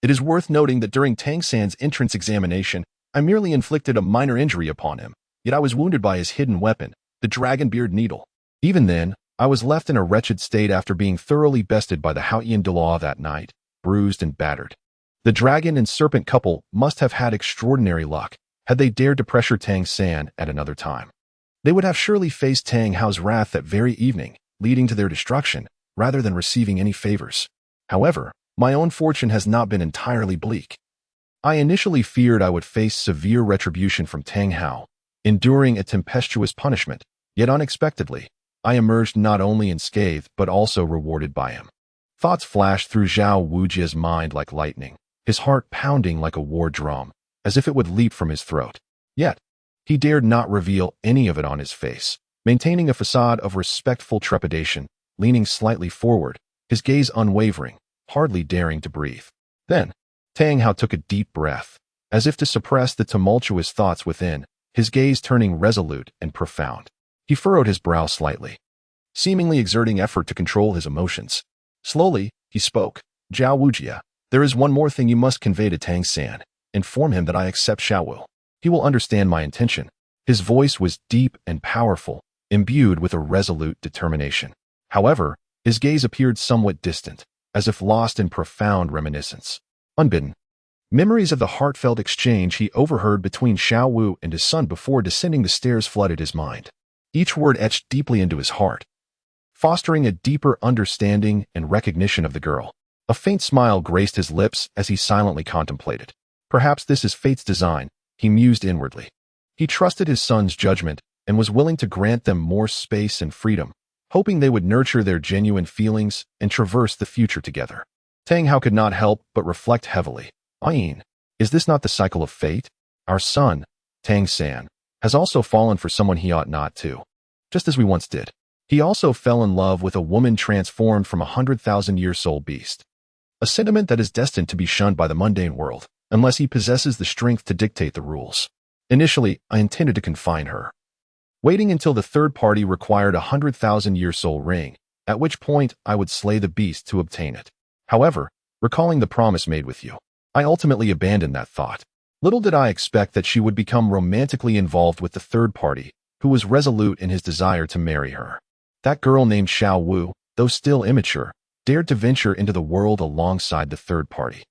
It is worth noting that during Tang San's entrance examination, I merely inflicted a minor injury upon him, yet I was wounded by his hidden weapon, the dragon beard needle. Even then, I was left in a wretched state after being thoroughly bested by the Haotian Douluo that night, bruised and battered. The dragon and serpent couple must have had extraordinary luck. Had they dared to pressure Tang San at another time, they would have surely faced Tang Hao's wrath that very evening, leading to their destruction, rather than receiving any favors. However, my own fortune has not been entirely bleak. I initially feared I would face severe retribution from Tang Hao, enduring a tempestuous punishment, yet unexpectedly, I emerged not only unscathed but also rewarded by him. Thoughts flashed through Zhao Wujia's mind like lightning, his heart pounding like a war drum, as if it would leap from his throat. Yet, he dared not reveal any of it on his face, maintaining a facade of respectful trepidation, leaning slightly forward, his gaze unwavering, hardly daring to breathe. Then, Tang Hao took a deep breath, as if to suppress the tumultuous thoughts within, his gaze turning resolute and profound. He furrowed his brow slightly, seemingly exerting effort to control his emotions. Slowly, he spoke. Zhao Wujia, there is one more thing you must convey to Tang San. Inform him that I accept Xiaowu. He will understand my intention. His voice was deep and powerful, imbued with a resolute determination. However, his gaze appeared somewhat distant, as if lost in profound reminiscence. Unbidden, memories of the heartfelt exchange he overheard between Xiaowu and his son before descending the stairs flooded his mind. Each word etched deeply into his heart, fostering a deeper understanding and recognition of the girl. A faint smile graced his lips as he silently contemplated. Perhaps this is fate's design, he mused inwardly. He trusted his son's judgment and was willing to grant them more space and freedom, hoping they would nurture their genuine feelings and traverse the future together. Tang Hao could not help but reflect heavily. Ayin, is this not the cycle of fate? Our son, Tang San, has also fallen for someone he ought not to, just as we once did. He also fell in love with a woman transformed from a 100,000-year soul beast, a sentiment that is destined to be shunned by the mundane world, unless he possesses the strength to dictate the rules. Initially, I intended to confine her, waiting until the third party required a 100,000-year soul ring, at which point I would slay the beast to obtain it. However, recalling the promise made with you, I ultimately abandoned that thought. Little did I expect that she would become romantically involved with the third party, who was resolute in his desire to marry her. That girl named Xiao Wu, though still immature, dared to venture into the world alongside the third party.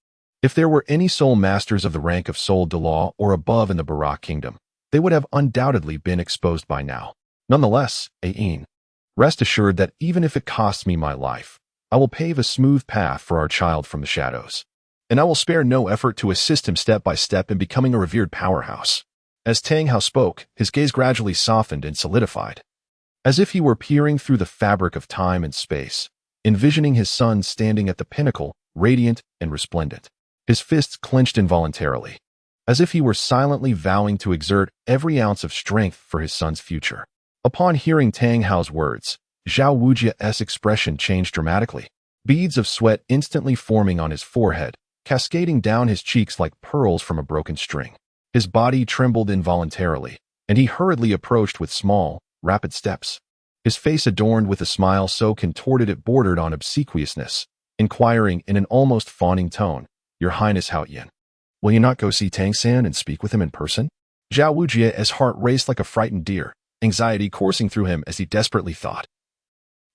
If there were any soul masters of the rank of Soul Douluo or above in the Barak Kingdom, they would have undoubtedly been exposed by now. Nonetheless, Ayin, rest assured that even if it costs me my life, I will pave a smooth path for our child from the shadows. And I will spare no effort to assist him step by step in becoming a revered powerhouse. As Tang Hao spoke, his gaze gradually softened and solidified, as if he were peering through the fabric of time and space, envisioning his son standing at the pinnacle, radiant and resplendent. His fists clenched involuntarily, as if he were silently vowing to exert every ounce of strength for his son's future. Upon hearing Tang Hao's words, Zhao Wujia's expression changed dramatically, beads of sweat instantly forming on his forehead, cascading down his cheeks like pearls from a broken string. His body trembled involuntarily, and he hurriedly approached with small, rapid steps, his face adorned with a smile so contorted it bordered on obsequiousness, inquiring in an almost fawning tone, "Your Highness Haotian, will you not go see Tang San and speak with him in person?" Zhao Wujia's heart raced like a frightened deer, anxiety coursing through him as he desperately thought.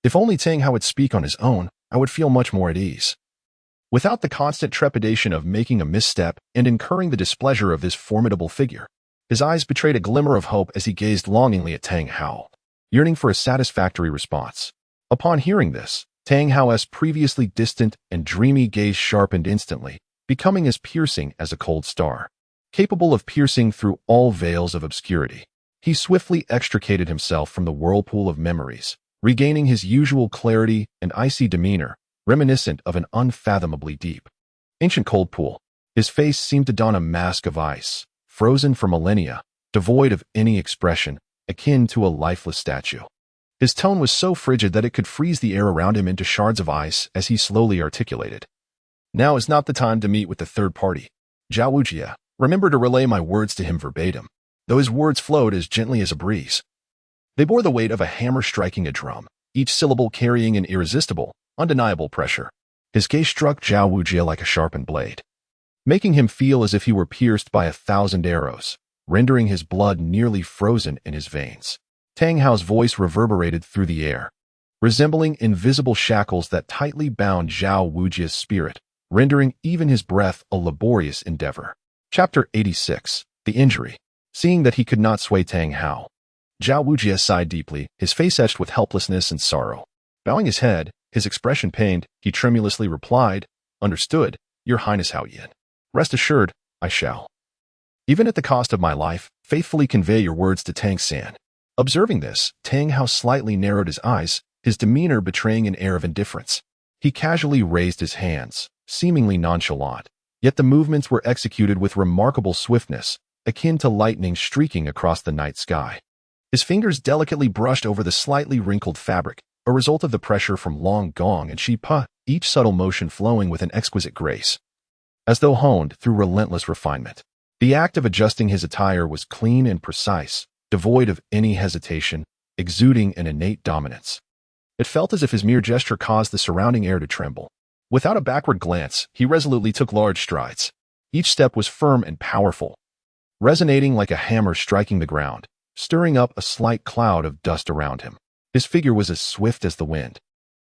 If only Tang Hao would speak on his own, I would feel much more at ease, without the constant trepidation of making a misstep and incurring the displeasure of this formidable figure. His eyes betrayed a glimmer of hope as he gazed longingly at Tang Hao, yearning for a satisfactory response. Upon hearing this, Tang Hao's previously distant and dreamy gaze sharpened instantly, becoming as piercing as a cold star. Capable of piercing through all veils of obscurity, he swiftly extricated himself from the whirlpool of memories, regaining his usual clarity and icy demeanor, reminiscent of an unfathomably deep, ancient cold pool. His face seemed to don a mask of ice, frozen for millennia, devoid of any expression, akin to a lifeless statue. His tone was so frigid that it could freeze the air around him into shards of ice as he slowly articulated. Now is not the time to meet with the third party. Zhao Wujie, remember to relay my words to him verbatim, though his words flowed as gently as a breeze. They bore the weight of a hammer striking a drum, each syllable carrying an irresistible, undeniable pressure. His gaze struck Zhao Wujie like a sharpened blade, making him feel as if he were pierced by 1,000 arrows, rendering his blood nearly frozen in his veins. Tang Hao's voice reverberated through the air, resembling invisible shackles that tightly bound Zhao Wujie's spirit, rendering even his breath a laborious endeavor. Chapter 86. The Injury. Seeing that he could not sway Tang Hao, Zhao Wujie sighed deeply, his face etched with helplessness and sorrow. Bowing his head, his expression pained, he tremulously replied, "Understood, Your Highness Hao Yin. Rest assured, I shall, even at the cost of my life, faithfully convey your words to Tang San." Observing this, Tang Hao slightly narrowed his eyes, his demeanor betraying an air of indifference. He casually raised his hands, seemingly nonchalant, yet the movements were executed with remarkable swiftness, akin to lightning streaking across the night sky. His fingers delicately brushed over the slightly wrinkled fabric, a result of the pressure from Long Gong and Shi Pa, each subtle motion flowing with an exquisite grace, as though honed through relentless refinement. The act of adjusting his attire was clean and precise, devoid of any hesitation, exuding an innate dominance. It felt as if his mere gesture caused the surrounding air to tremble. Without a backward glance, he resolutely took large strides. Each step was firm and powerful, resonating like a hammer striking the ground, stirring up a slight cloud of dust around him. His figure was as swift as the wind,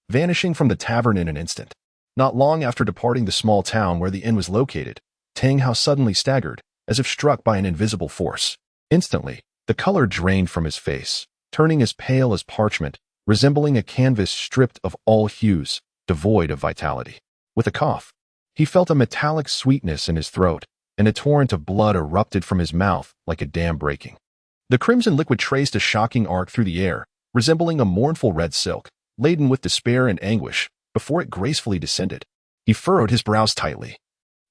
vanishing from the tavern in an instant. Not long after departing the small town where the inn was located, Tang Hao suddenly staggered, as if struck by an invisible force. Instantly, the color drained from his face, turning as pale as parchment, resembling a canvas stripped of all hues, devoid of vitality. With a cough, he felt a metallic sweetness in his throat, and a torrent of blood erupted from his mouth like a dam breaking. The crimson liquid traced a shocking arc through the air, resembling a mournful red silk, laden with despair and anguish, before it gracefully descended. He furrowed his brows tightly,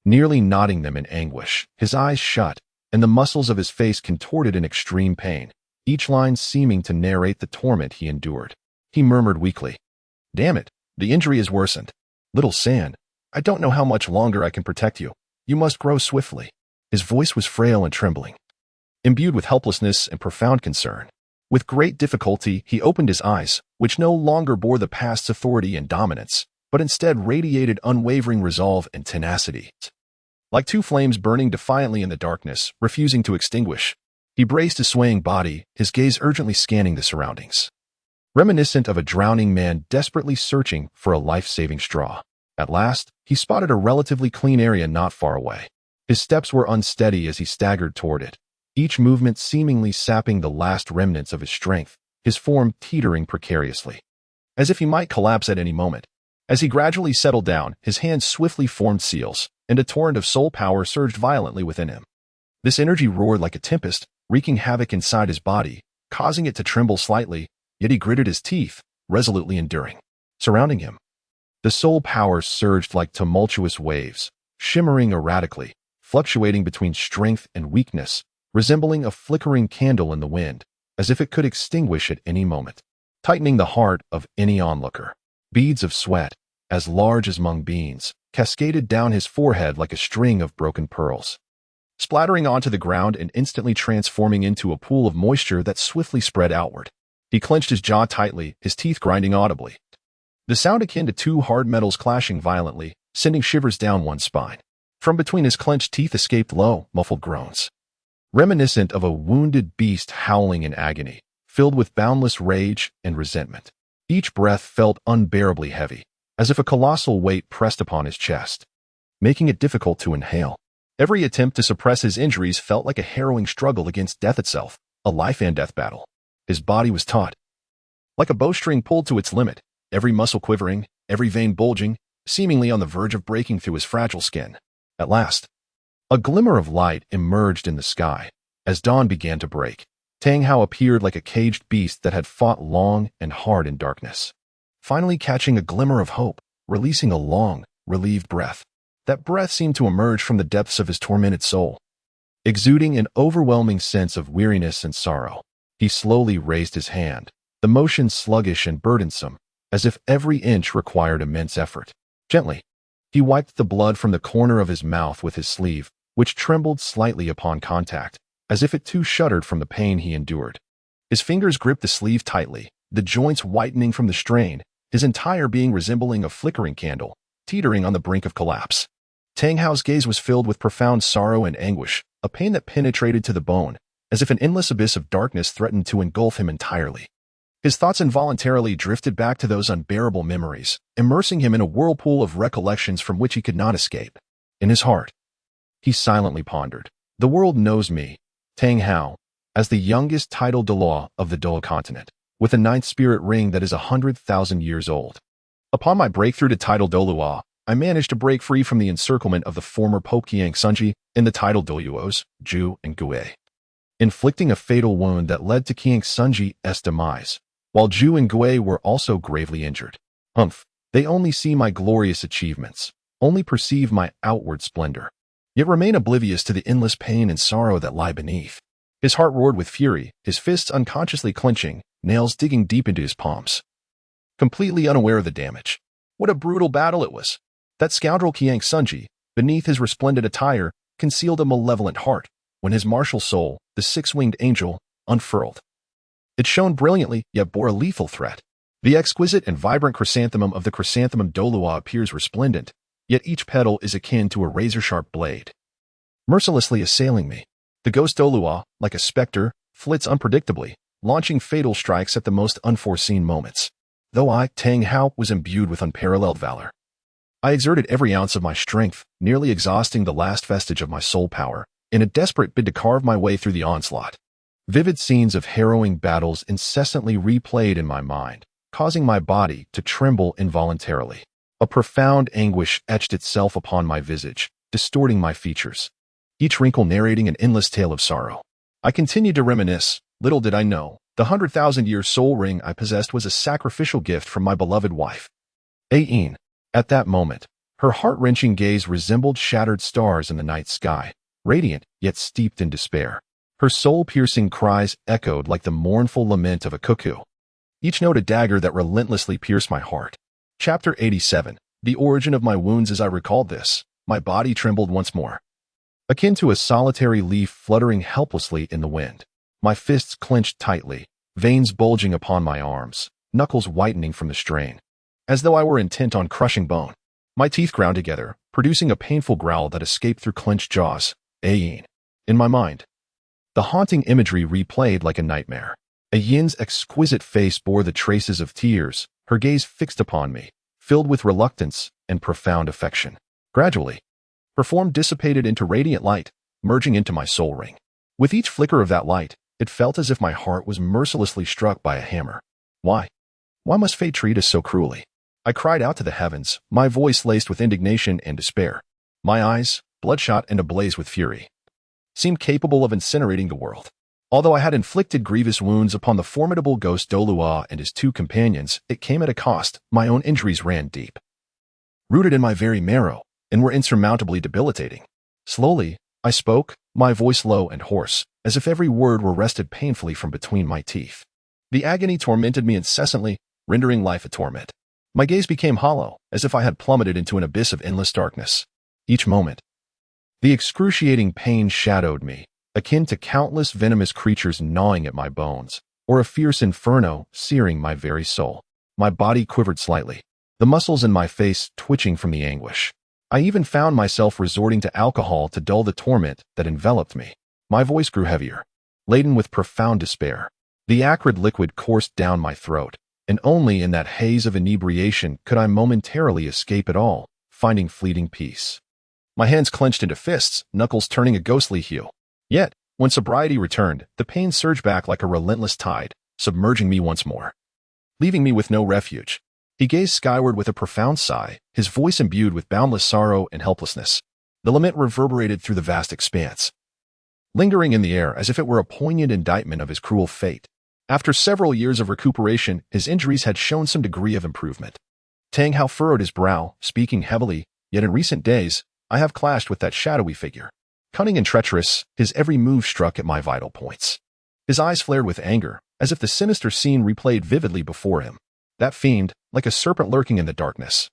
nearly knotting them in anguish, his eyes shut, and the muscles of his face contorted in extreme pain, each line seeming to narrate the torment he endured. He murmured weakly, "Damn it, the injury has worsened. Little San, I don't know how much longer I can protect you. You must grow swiftly." His voice was frail and trembling, imbued with helplessness and profound concern. With great difficulty, he opened his eyes, which no longer bore the past's authority and dominance, but instead radiated unwavering resolve and tenacity. Like two flames burning defiantly in the darkness, refusing to extinguish, he braced his swaying body, his gaze urgently scanning the surroundings, reminiscent of a drowning man desperately searching for a life-saving straw. At last, he spotted a relatively clean area not far away. His steps were unsteady as he staggered toward it, each movement seemingly sapping the last remnants of his strength, his form teetering precariously, as if he might collapse at any moment. As he gradually settled down, his hands swiftly formed seals, and a torrent of soul power surged violently within him. This energy roared like a tempest, wreaking havoc inside his body, causing it to tremble slightly, yet he gritted his teeth, resolutely enduring. Surrounding him, the soul power surged like tumultuous waves, shimmering erratically, fluctuating between strength and weakness, resembling a flickering candle in the wind, as if it could extinguish at any moment, tightening the heart of any onlooker. Beads of sweat, as large as mung beans, cascaded down his forehead like a string of broken pearls, splattering onto the ground and instantly transforming into a pool of moisture that swiftly spread outward. He clenched his jaw tightly, his teeth grinding audibly. The sound akin to two hard metals clashing violently, sending shivers down one's spine. From between his clenched teeth escaped low, muffled groans, reminiscent of a wounded beast howling in agony, filled with boundless rage and resentment. Each breath felt unbearably heavy, as if a colossal weight pressed upon his chest, making it difficult to inhale. Every attempt to suppress his injuries felt like a harrowing struggle against death itself, a life-and-death battle. His body was taut, like a bowstring pulled to its limit, every muscle quivering, every vein bulging, seemingly on the verge of breaking through his fragile skin. At last, a glimmer of light emerged in the sky. As dawn began to break, Tang Hao appeared like a caged beast that had fought long and hard in darkness. Finally catching a glimmer of hope, releasing a long, relieved breath. That breath seemed to emerge from the depths of his tormented soul, exuding an overwhelming sense of weariness and sorrow. He slowly raised his hand, the motion sluggish and burdensome, as if every inch required immense effort. Gently, he wiped the blood from the corner of his mouth with his sleeve, which trembled slightly upon contact, as if it too shuddered from the pain he endured. His fingers gripped the sleeve tightly, the joints whitening from the strain, his entire being resembling a flickering candle, teetering on the brink of collapse. Tang Hao's gaze was filled with profound sorrow and anguish, a pain that penetrated to the bone, as if an endless abyss of darkness threatened to engulf him entirely. His thoughts involuntarily drifted back to those unbearable memories, immersing him in a whirlpool of recollections from which he could not escape. In his heart, he silently pondered. The world knows me, Tang Hao, as the youngest titled Douluo of the Douluo continent, with a ninth spirit ring that is 100,000 years old. Upon my breakthrough to title Douluo, I managed to break free from the encirclement of the former Pope Qiang Sunji in the title Douluos, Zhu and Gui, inflicting a fatal wound that led to Qiang Sunji's demise, while Zhu and Gui were also gravely injured. They only see my glorious achievements, only perceive my outward splendor, yet remain oblivious to the endless pain and sorrow that lie beneath. His heart roared with fury, his fists unconsciously clenching, nails digging deep into his palms. Completely unaware of the damage. What a brutal battle it was. That scoundrel Qiang Sunji, beneath his resplendent attire, concealed a malevolent heart, when his martial soul, the six-winged angel, unfurled. It shone brilliantly, yet bore a lethal threat. The exquisite and vibrant chrysanthemum of the chrysanthemum Douluo appears resplendent, yet each petal is akin to a razor-sharp blade, mercilessly assailing me. The ghost Douluo, like a specter, flits unpredictably, launching fatal strikes at the most unforeseen moments. Though I, Tang Hao, was imbued with unparalleled valor, I exerted every ounce of my strength, nearly exhausting the last vestige of my soul power, in a desperate bid to carve my way through the onslaught. Vivid scenes of harrowing battles incessantly replayed in my mind, causing my body to tremble involuntarily. A profound anguish etched itself upon my visage, distorting my features, each wrinkle narrating an endless tale of sorrow. I continued to reminisce. Little did I know, the 100,000-year soul ring I possessed was a sacrificial gift from my beloved wife, Ayin. At that moment, her heart-wrenching gaze resembled shattered stars in the night sky, radiant yet steeped in despair. Her soul-piercing cries echoed like the mournful lament of a cuckoo, each note a dagger that relentlessly pierced my heart. Chapter 87. The origin of my wounds. As I recalled this, my body trembled once more, akin to a solitary leaf fluttering helplessly in the wind. My fists clenched tightly, veins bulging upon my arms, knuckles whitening from the strain, as though I were intent on crushing bone. My teeth ground together, producing a painful growl that escaped through clenched jaws. Ayin. In my mind, the haunting imagery replayed like a nightmare. Ayin's exquisite face bore the traces of tears, her gaze fixed upon me, filled with reluctance and profound affection. Gradually, her form dissipated into radiant light, merging into my soul ring. With each flicker of that light, it felt as if my heart was mercilessly struck by a hammer. Why? Why must fate treat us so cruelly? I cried out to the heavens, my voice laced with indignation and despair. My eyes, bloodshot and ablaze with fury, seemed capable of incinerating the world. Although I had inflicted grievous wounds upon the formidable ghost Douluo and his two companions, it came at a cost. My own injuries ran deep, rooted in my very marrow, and were insurmountably debilitating. Slowly, I spoke, my voice low and hoarse, as if every word were wrested painfully from between my teeth. The agony tormented me incessantly, rendering life a torment. My gaze became hollow, as if I had plummeted into an abyss of endless darkness. Each moment, the excruciating pain shadowed me, akin to countless venomous creatures gnawing at my bones, or a fierce inferno searing my very soul. My body quivered slightly, the muscles in my face twitching from the anguish. I even found myself resorting to alcohol to dull the torment that enveloped me. My voice grew heavier, laden with profound despair. The acrid liquid coursed down my throat, and only in that haze of inebriation could I momentarily escape it all, finding fleeting peace. My hands clenched into fists, knuckles turning a ghostly hue. Yet, when sobriety returned, the pain surged back like a relentless tide, submerging me once more, leaving me with no refuge. He gazed skyward with a profound sigh, his voice imbued with boundless sorrow and helplessness. The lament reverberated through the vast expanse, lingering in the air as if it were a poignant indictment of his cruel fate. After several years of recuperation, his injuries had shown some degree of improvement. Tang Hao furrowed his brow, speaking heavily, yet in recent days, I have clashed with that shadowy figure. Cunning and treacherous, his every move struck at my vital points. His eyes flared with anger, as if the sinister scene replayed vividly before him. That fiend, like a serpent lurking in the darkness,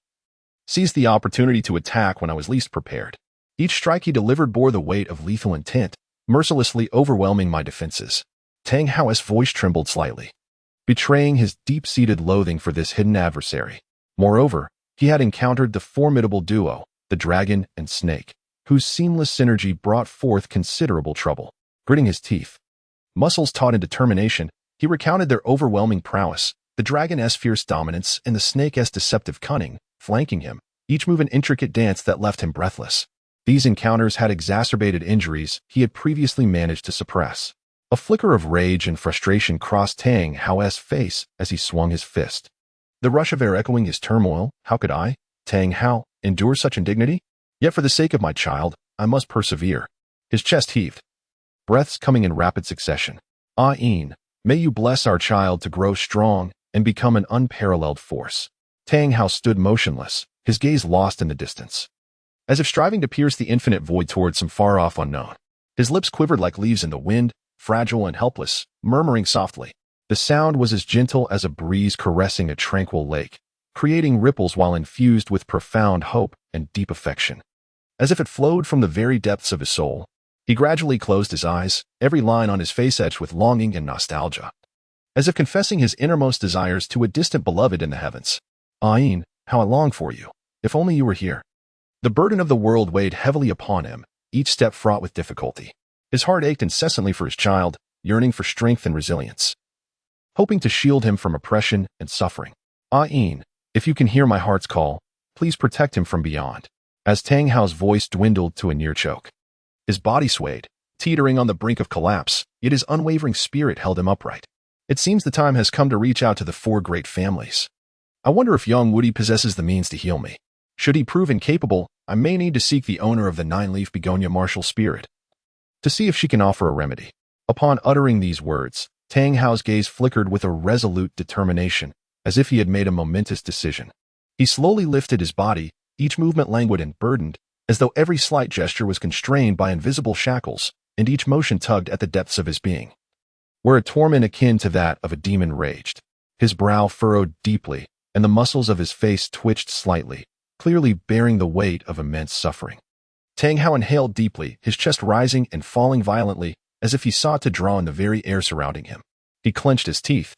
seized the opportunity to attack when I was least prepared. Each strike he delivered bore the weight of lethal intent, mercilessly overwhelming my defenses. Tang Hao's voice trembled slightly, betraying his deep-seated loathing for this hidden adversary. Moreover, he had encountered the formidable duo, the dragon and snake, whose seamless synergy brought forth considerable trouble. Gritting his teeth, muscles taut in determination, he recounted their overwhelming prowess, the dragon's fierce dominance and the snake's deceptive cunning, flanking him, each move an intricate dance that left him breathless. These encounters had exacerbated injuries he had previously managed to suppress. A flicker of rage and frustration crossed Tang Hao's face as he swung his fist, the rush of air echoing his turmoil. How could I, Tang Hao, endure such indignity? Yet for the sake of my child, I must persevere. His chest heaved, breaths coming in rapid succession. Ain, may you bless our child to grow strong and become an unparalleled force. Tang Hao stood motionless, his gaze lost in the distance, as if striving to pierce the infinite void towards some far-off unknown. His lips quivered like leaves in the wind, fragile and helpless, murmuring softly. The sound was as gentle as a breeze caressing a tranquil lake, creating ripples while infused with profound hope and deep affection. As if it flowed from the very depths of his soul, he gradually closed his eyes, every line on his face etched with longing and nostalgia, as if confessing his innermost desires to a distant beloved in the heavens. Ain, how I long for you. If only you were here. The burden of the world weighed heavily upon him, each step fraught with difficulty. His heart ached incessantly for his child, yearning for strength and resilience, hoping to shield him from oppression and suffering. Ain, if you can hear my heart's call, please protect him from beyond. As Tang Hao's voice dwindled to a near choke, his body swayed, teetering on the brink of collapse, yet his unwavering spirit held him upright. It seems the time has come to reach out to the four great families. I wonder if young Woody possesses the means to heal me. Should he prove incapable, I may need to seek the owner of the nine-leaf begonia martial spirit to see if she can offer a remedy. Upon uttering these words, Tang Hao's gaze flickered with a resolute determination, as if he had made a momentous decision. He slowly lifted his body, each movement languid and burdened, as though every slight gesture was constrained by invisible shackles, and each motion tugged at the depths of his being, where a torment akin to that of a demon raged. His brow furrowed deeply, and the muscles of his face twitched slightly, clearly bearing the weight of immense suffering. Tang Hao inhaled deeply, his chest rising and falling violently, as if he sought to draw in the very air surrounding him. He clenched his teeth,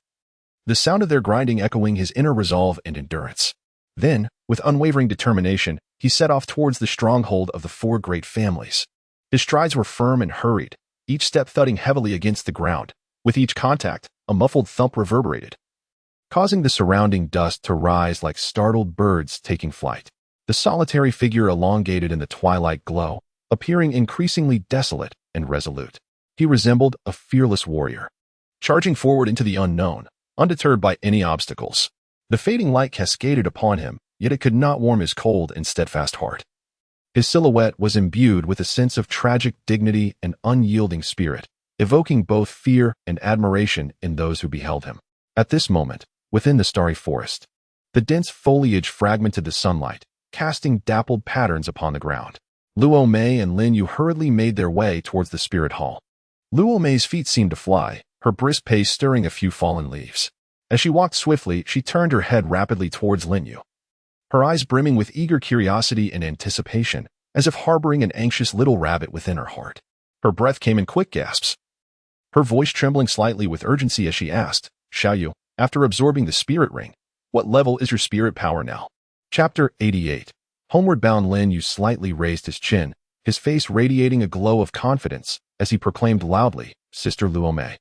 the sound of their grinding echoing his inner resolve and endurance. Then, with unwavering determination, he set off towards the stronghold of the four great families. His strides were firm and hurried, each step thudding heavily against the ground. With each contact, a muffled thump reverberated, causing the surrounding dust to rise like startled birds taking flight. The solitary figure elongated in the twilight glow, appearing increasingly desolate and resolute. He resembled a fearless warrior, charging forward into the unknown, undeterred by any obstacles. The fading light cascaded upon him, yet it could not warm his cold and steadfast heart. His silhouette was imbued with a sense of tragic dignity and unyielding spirit, evoking both fear and admiration in those who beheld him. At this moment, within the starry forest, the dense foliage fragmented the sunlight, casting dappled patterns upon the ground. Luo Mei and Lin Yu hurriedly made their way towards the spirit hall. Luo Mei's feet seemed to fly, her brisk pace stirring a few fallen leaves. As she walked swiftly, she turned her head rapidly towards Lin Yu, her eyes brimming with eager curiosity and anticipation, as if harboring an anxious little rabbit within her heart. Her breath came in quick gasps, her voice trembling slightly with urgency as she asked, Xiaoyu, after absorbing the spirit ring, what level is your spirit power now? Chapter 88. Homeward bound Lin Yu slightly raised his chin, his face radiating a glow of confidence, as he proclaimed loudly, Sister Luo Mei,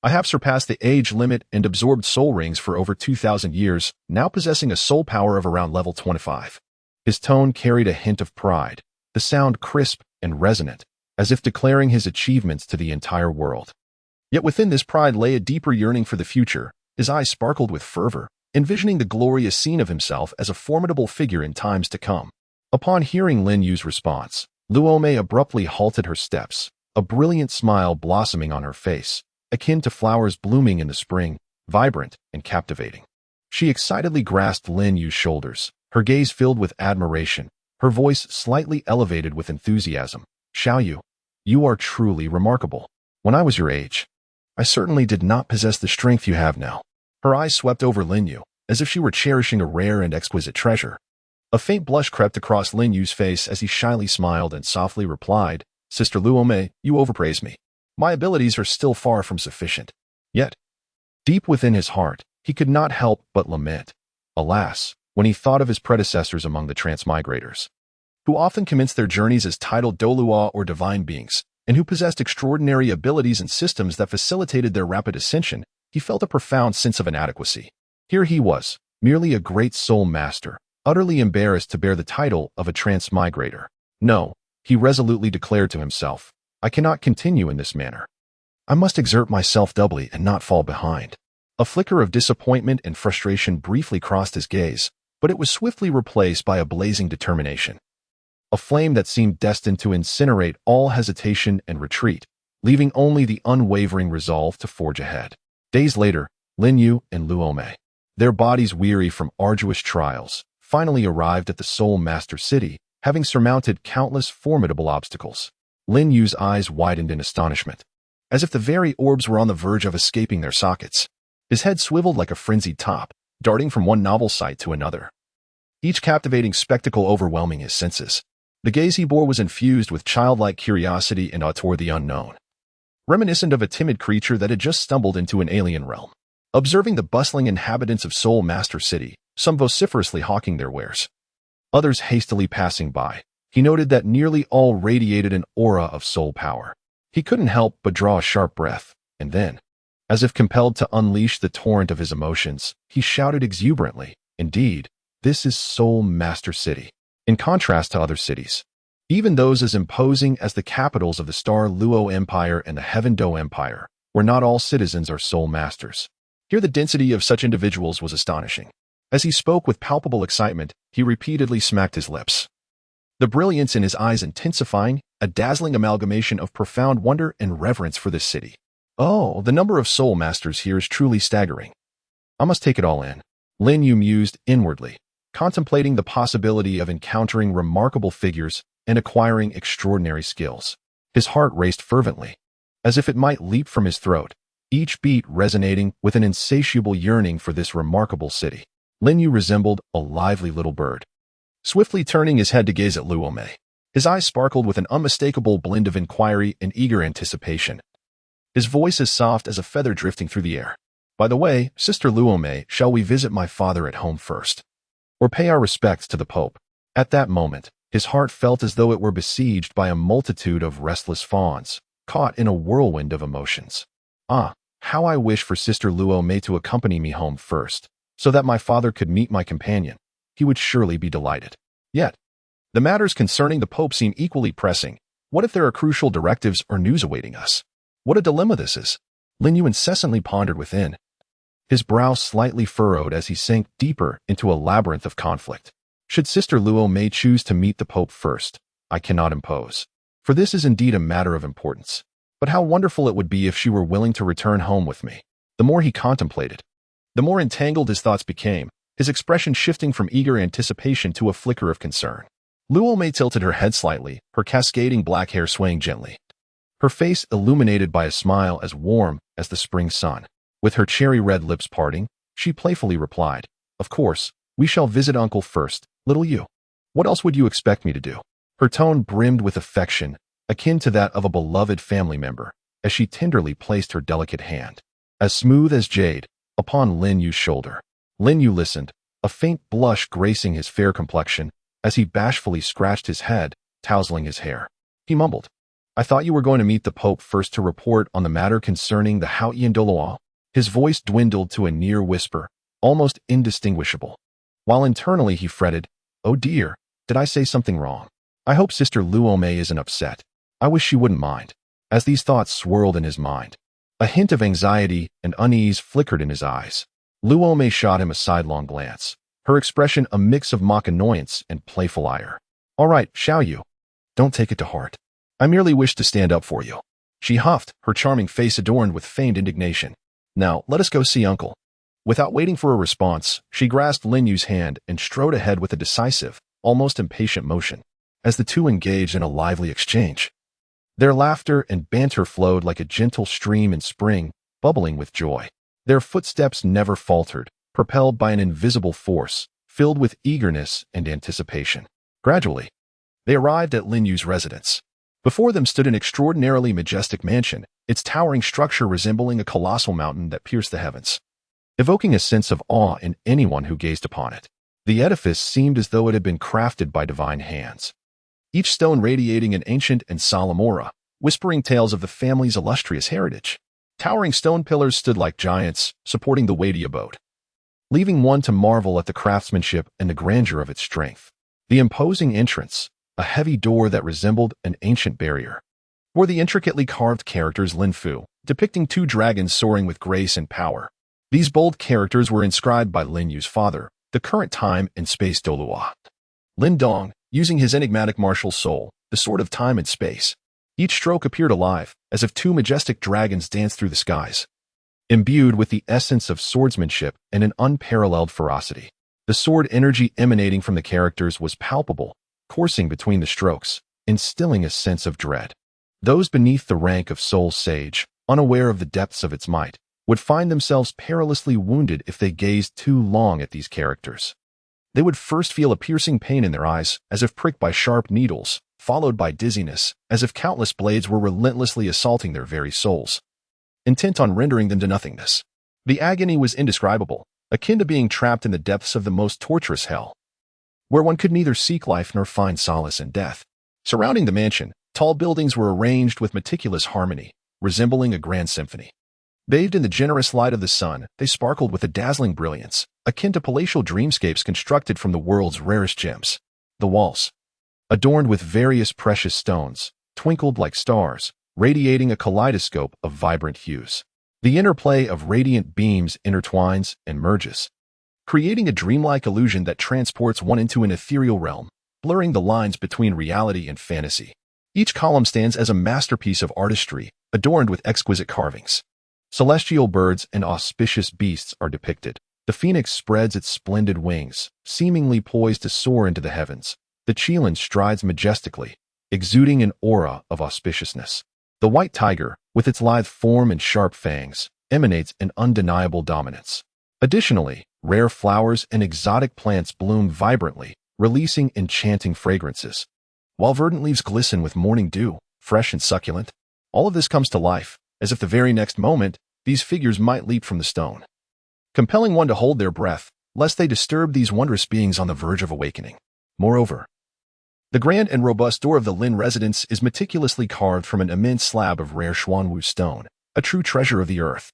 I have surpassed the age limit and absorbed soul rings for over 2,000 years, now possessing a soul power of around level 25. His tone carried a hint of pride, the sound crisp and resonant, as if declaring his achievements to the entire world. Yet within this pride lay a deeper yearning for the future. His eyes sparkled with fervor, envisioning the glorious scene of himself as a formidable figure in times to come. Upon hearing Lin Yu's response, Luo Mei abruptly halted her steps, a brilliant smile blossoming on her face, akin to flowers blooming in the spring, vibrant and captivating. She excitedly grasped Lin Yu's shoulders, her gaze filled with admiration, her voice slightly elevated with enthusiasm. "Xiao Yu, you are truly remarkable. When I was your age, I certainly did not possess the strength you have now." Her eyes swept over Lin Yu, as if she were cherishing a rare and exquisite treasure. A faint blush crept across Lin Yu's face as he shyly smiled and softly replied, "Sister Luo Mei, you overpraise me. My abilities are still far from sufficient." Yet, deep within his heart, he could not help but lament. Alas, when he thought of his predecessors among the transmigrators, who often commenced their journeys as titled Douluo or divine beings, and who possessed extraordinary abilities and systems that facilitated their rapid ascension, he felt a profound sense of inadequacy. Here he was, merely a great soul master, utterly embarrassed to bear the title of a transmigrator. "No," he resolutely declared to himself, "I cannot continue in this manner. I must exert myself doubly and not fall behind." A flicker of disappointment and frustration briefly crossed his gaze, but it was swiftly replaced by a blazing determination. A flame that seemed destined to incinerate all hesitation and retreat, leaving only the unwavering resolve to forge ahead. Days later, Lin Yu and Luo Mei, their bodies weary from arduous trials, finally arrived at the Soul Master City, having surmounted countless formidable obstacles. Lin Yu's eyes widened in astonishment, as if the very orbs were on the verge of escaping their sockets. His head swiveled like a frenzied top, darting from one novel sight to another, each captivating spectacle overwhelming his senses. The gaze he bore was infused with childlike curiosity and awe toward the unknown, reminiscent of a timid creature that had just stumbled into an alien realm. Observing the bustling inhabitants of Soul Master City, some vociferously hawking their wares, others hastily passing by, he noted that nearly all radiated an aura of soul power. He couldn't help but draw a sharp breath, and then, as if compelled to unleash the torrent of his emotions, he shouted exuberantly, "Indeed, this is Soul Master City." In contrast to other cities, even those as imposing as the capitals of the Star Luo Empire and the Heaven Do Empire, where not all citizens are soul masters. Here the density of such individuals was astonishing. As he spoke with palpable excitement, he repeatedly smacked his lips, the brilliance in his eyes intensifying, a dazzling amalgamation of profound wonder and reverence for this city. "Oh, the number of soul masters here is truly staggering. I must take it all in." Lin Yu mused inwardly, contemplating the possibility of encountering remarkable figures and acquiring extraordinary skills. His heart raced fervently, as if it might leap from his throat, each beat resonating with an insatiable yearning for this remarkable city. Lin Yu resembled a lively little bird, swiftly turning his head to gaze at Luo Mei. His eyes sparkled with an unmistakable blend of inquiry and eager anticipation, his voice as soft as a feather drifting through the air. "By the way, Sister Luo Mei, shall we visit my father at home first, or pay our respects to the Pope?" At that moment, his heart felt as though it were besieged by a multitude of restless fawns, caught in a whirlwind of emotions. "Ah, how I wish for Sister Luo Mei to accompany me home first, so that my father could meet my companion. He would surely be delighted." Yet, the matters concerning the Pope seem equally pressing. What if there are crucial directives or news awaiting us? What a dilemma this is! Lin Yu incessantly pondered within, his brow slightly furrowed as he sank deeper into a labyrinth of conflict. Should Sister Luo Mei choose to meet the Pope first, I cannot impose, for this is indeed a matter of importance. But how wonderful it would be if she were willing to return home with me. The more he contemplated, the more entangled his thoughts became, his expression shifting from eager anticipation to a flicker of concern. Luo Mei tilted her head slightly, her cascading black hair swaying gently, her face illuminated by a smile as warm as the spring sun. With her cherry-red lips parting, she playfully replied, "Of course, we shall visit Uncle first, little Yu. What else would you expect me to do?" Her tone brimmed with affection, akin to that of a beloved family member, as she tenderly placed her delicate hand, as smooth as jade, upon Lin Yu's shoulder. Lin Yu listened, a faint blush gracing his fair complexion, as he bashfully scratched his head, tousling his hair. He mumbled, "I thought you were going to meet the Pope first to report on the matter concerning the Haotian Douluo." His voice dwindled to a near whisper, almost indistinguishable, while internally he fretted, "Oh dear, did I say something wrong? I hope Sister Luo Mei isn't upset. I wish she wouldn't mind. As these thoughts swirled in his mind, a hint of anxiety and unease flickered in his eyes. Luo Mei shot him a sidelong glance, her expression a mix of mock annoyance and playful ire. All right, Xiao Yu. Don't take it to heart. I merely wish to stand up for you. She huffed, her charming face adorned with feigned indignation. Now, let us go see Uncle. Without waiting for a response, she grasped Lin Yu's hand and strode ahead with a decisive, almost impatient motion, as the two engaged in a lively exchange. Their laughter and banter flowed like a gentle stream in spring, bubbling with joy. Their footsteps never faltered, propelled by an invisible force, filled with eagerness and anticipation. Gradually, they arrived at Lin Yu's residence. Before them stood an extraordinarily majestic mansion, its towering structure resembling a colossal mountain that pierced the heavens, evoking a sense of awe in anyone who gazed upon it. The edifice seemed as though it had been crafted by divine hands, each stone radiating an ancient and solemn aura, whispering tales of the family's illustrious heritage. Towering stone pillars stood like giants, supporting the weighty abode, leaving one to marvel at the craftsmanship and the grandeur of its strength. The imposing entrance, a heavy door that resembled an ancient barrier, bore the intricately carved characters Lin Fu, depicting two dragons soaring with grace and power. These bold characters were inscribed by Lin Yu's father, the current time and space Douluo, Lin Dong, using his enigmatic martial soul, the sword of time and space. Each stroke appeared alive, as if two majestic dragons danced through the skies, imbued with the essence of swordsmanship and an unparalleled ferocity. The sword energy emanating from the characters was palpable, coursing between the strokes, instilling a sense of dread. Those beneath the rank of soul sage, unaware of the depths of its might, would find themselves perilously wounded if they gazed too long at these characters. They would first feel a piercing pain in their eyes, as if pricked by sharp needles, followed by dizziness, as if countless blades were relentlessly assaulting their very souls, intent on rendering them to nothingness. The agony was indescribable, akin to being trapped in the depths of the most torturous hell, where one could neither seek life nor find solace in death. Surrounding the mansion, tall buildings were arranged with meticulous harmony, resembling a grand symphony. Bathed in the generous light of the sun, they sparkled with a dazzling brilliance, akin to palatial dreamscapes constructed from the world's rarest gems. The walls, adorned with various precious stones, twinkled like stars, radiating a kaleidoscope of vibrant hues. The interplay of radiant beams intertwines and merges, creating a dreamlike illusion that transports one into an ethereal realm, blurring the lines between reality and fantasy. Each column stands as a masterpiece of artistry, adorned with exquisite carvings. Celestial birds and auspicious beasts are depicted. The phoenix spreads its splendid wings, seemingly poised to soar into the heavens. The qilin strides majestically, exuding an aura of auspiciousness. The white tiger, with its lithe form and sharp fangs, emanates an undeniable dominance. Additionally, rare flowers and exotic plants bloom vibrantly, releasing enchanting fragrances, while verdant leaves glisten with morning dew, fresh and succulent. All of this comes to life, as if the very next moment, these figures might leap from the stone, compelling one to hold their breath, lest they disturb these wondrous beings on the verge of awakening. Moreover, the grand and robust door of the Lin residence is meticulously carved from an immense slab of rare Xuanwu stone, a true treasure of the earth.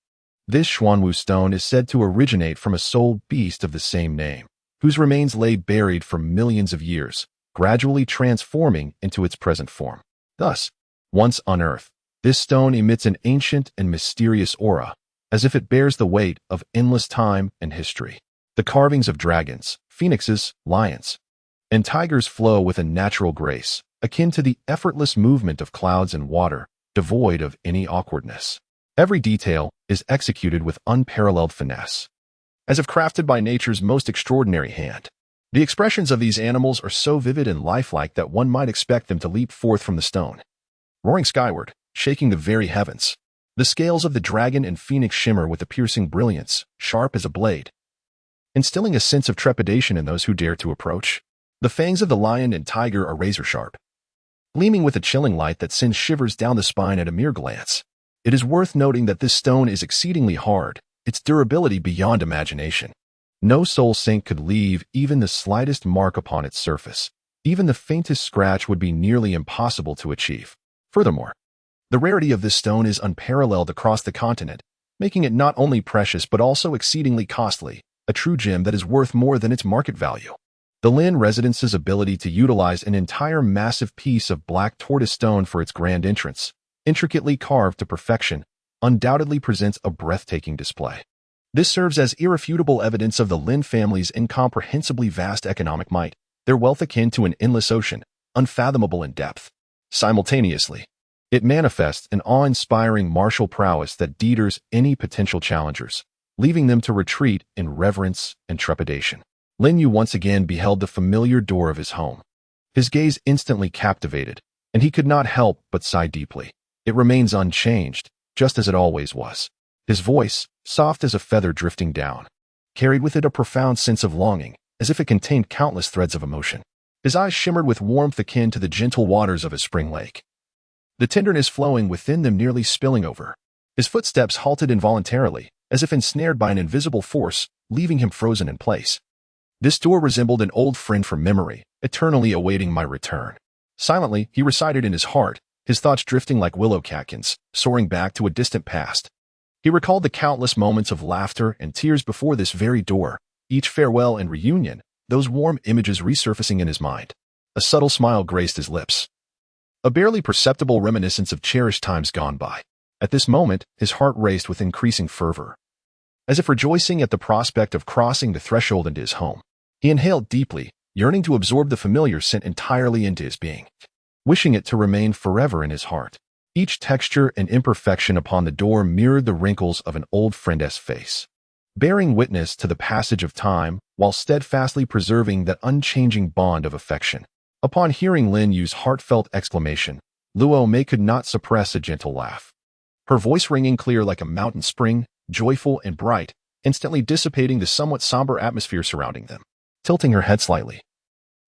This Xuanwu stone is said to originate from a soul beast of the same name, whose remains lay buried for millions of years, gradually transforming into its present form. Thus, once unearthed, this stone emits an ancient and mysterious aura, as if it bears the weight of endless time and history. The carvings of dragons, phoenixes, lions, and tigers flow with a natural grace, akin to the effortless movement of clouds and water, devoid of any awkwardness. Every detail is executed with unparalleled finesse, as if crafted by nature's most extraordinary hand. The expressions of these animals are so vivid and lifelike that one might expect them to leap forth from the stone, roaring skyward, shaking the very heavens. The scales of the dragon and phoenix shimmer with a piercing brilliance, sharp as a blade, instilling a sense of trepidation in those who dare to approach. The fangs of the lion and tiger are razor-sharp, gleaming with a chilling light that sends shivers down the spine at a mere glance. It is worth noting that this stone is exceedingly hard, its durability beyond imagination. No soul sink could leave even the slightest mark upon its surface. Even the faintest scratch would be nearly impossible to achieve. Furthermore, the rarity of this stone is unparalleled across the continent, making it not only precious but also exceedingly costly, a true gem that is worth more than its market value. The Lin residence's ability to utilize an entire massive piece of black tortoise stone for its grand entrance, intricately carved to perfection, undoubtedly presents a breathtaking display. This serves as irrefutable evidence of the Lin family's incomprehensibly vast economic might, their wealth akin to an endless ocean, unfathomable in depth. Simultaneously, it manifests an awe-inspiring martial prowess that deters any potential challengers, leaving them to retreat in reverence and trepidation. Lin Yu once again beheld the familiar door of his home. His gaze instantly captivated, and he could not help but sigh deeply. It remains unchanged, just as it always was. His voice, soft as a feather drifting down, carried with it a profound sense of longing, as if it contained countless threads of emotion. His eyes shimmered with warmth akin to the gentle waters of a spring lake, the tenderness flowing within them nearly spilling over. His footsteps halted involuntarily, as if ensnared by an invisible force, leaving him frozen in place. This door resembled an old friend from memory, eternally awaiting my return. Silently, he recited in his heart, his thoughts drifting like willow catkins, soaring back to a distant past. He recalled the countless moments of laughter and tears before this very door, each farewell and reunion, those warm images resurfacing in his mind. A subtle smile graced his lips, a barely perceptible reminiscence of cherished times gone by. At this moment, his heart raced with increasing fervor, as if rejoicing at the prospect of crossing the threshold into his home. He inhaled deeply, yearning to absorb the familiar scent entirely into his being, wishing it to remain forever in his heart. Each texture and imperfection upon the door mirrored the wrinkles of an old friend's face, bearing witness to the passage of time while steadfastly preserving that unchanging bond of affection. Upon hearing Lin Yu's heartfelt exclamation, Luo Mei could not suppress a gentle laugh. Her voice ringing clear like a mountain spring, joyful and bright, instantly dissipating the somewhat somber atmosphere surrounding them. Tilting her head slightly,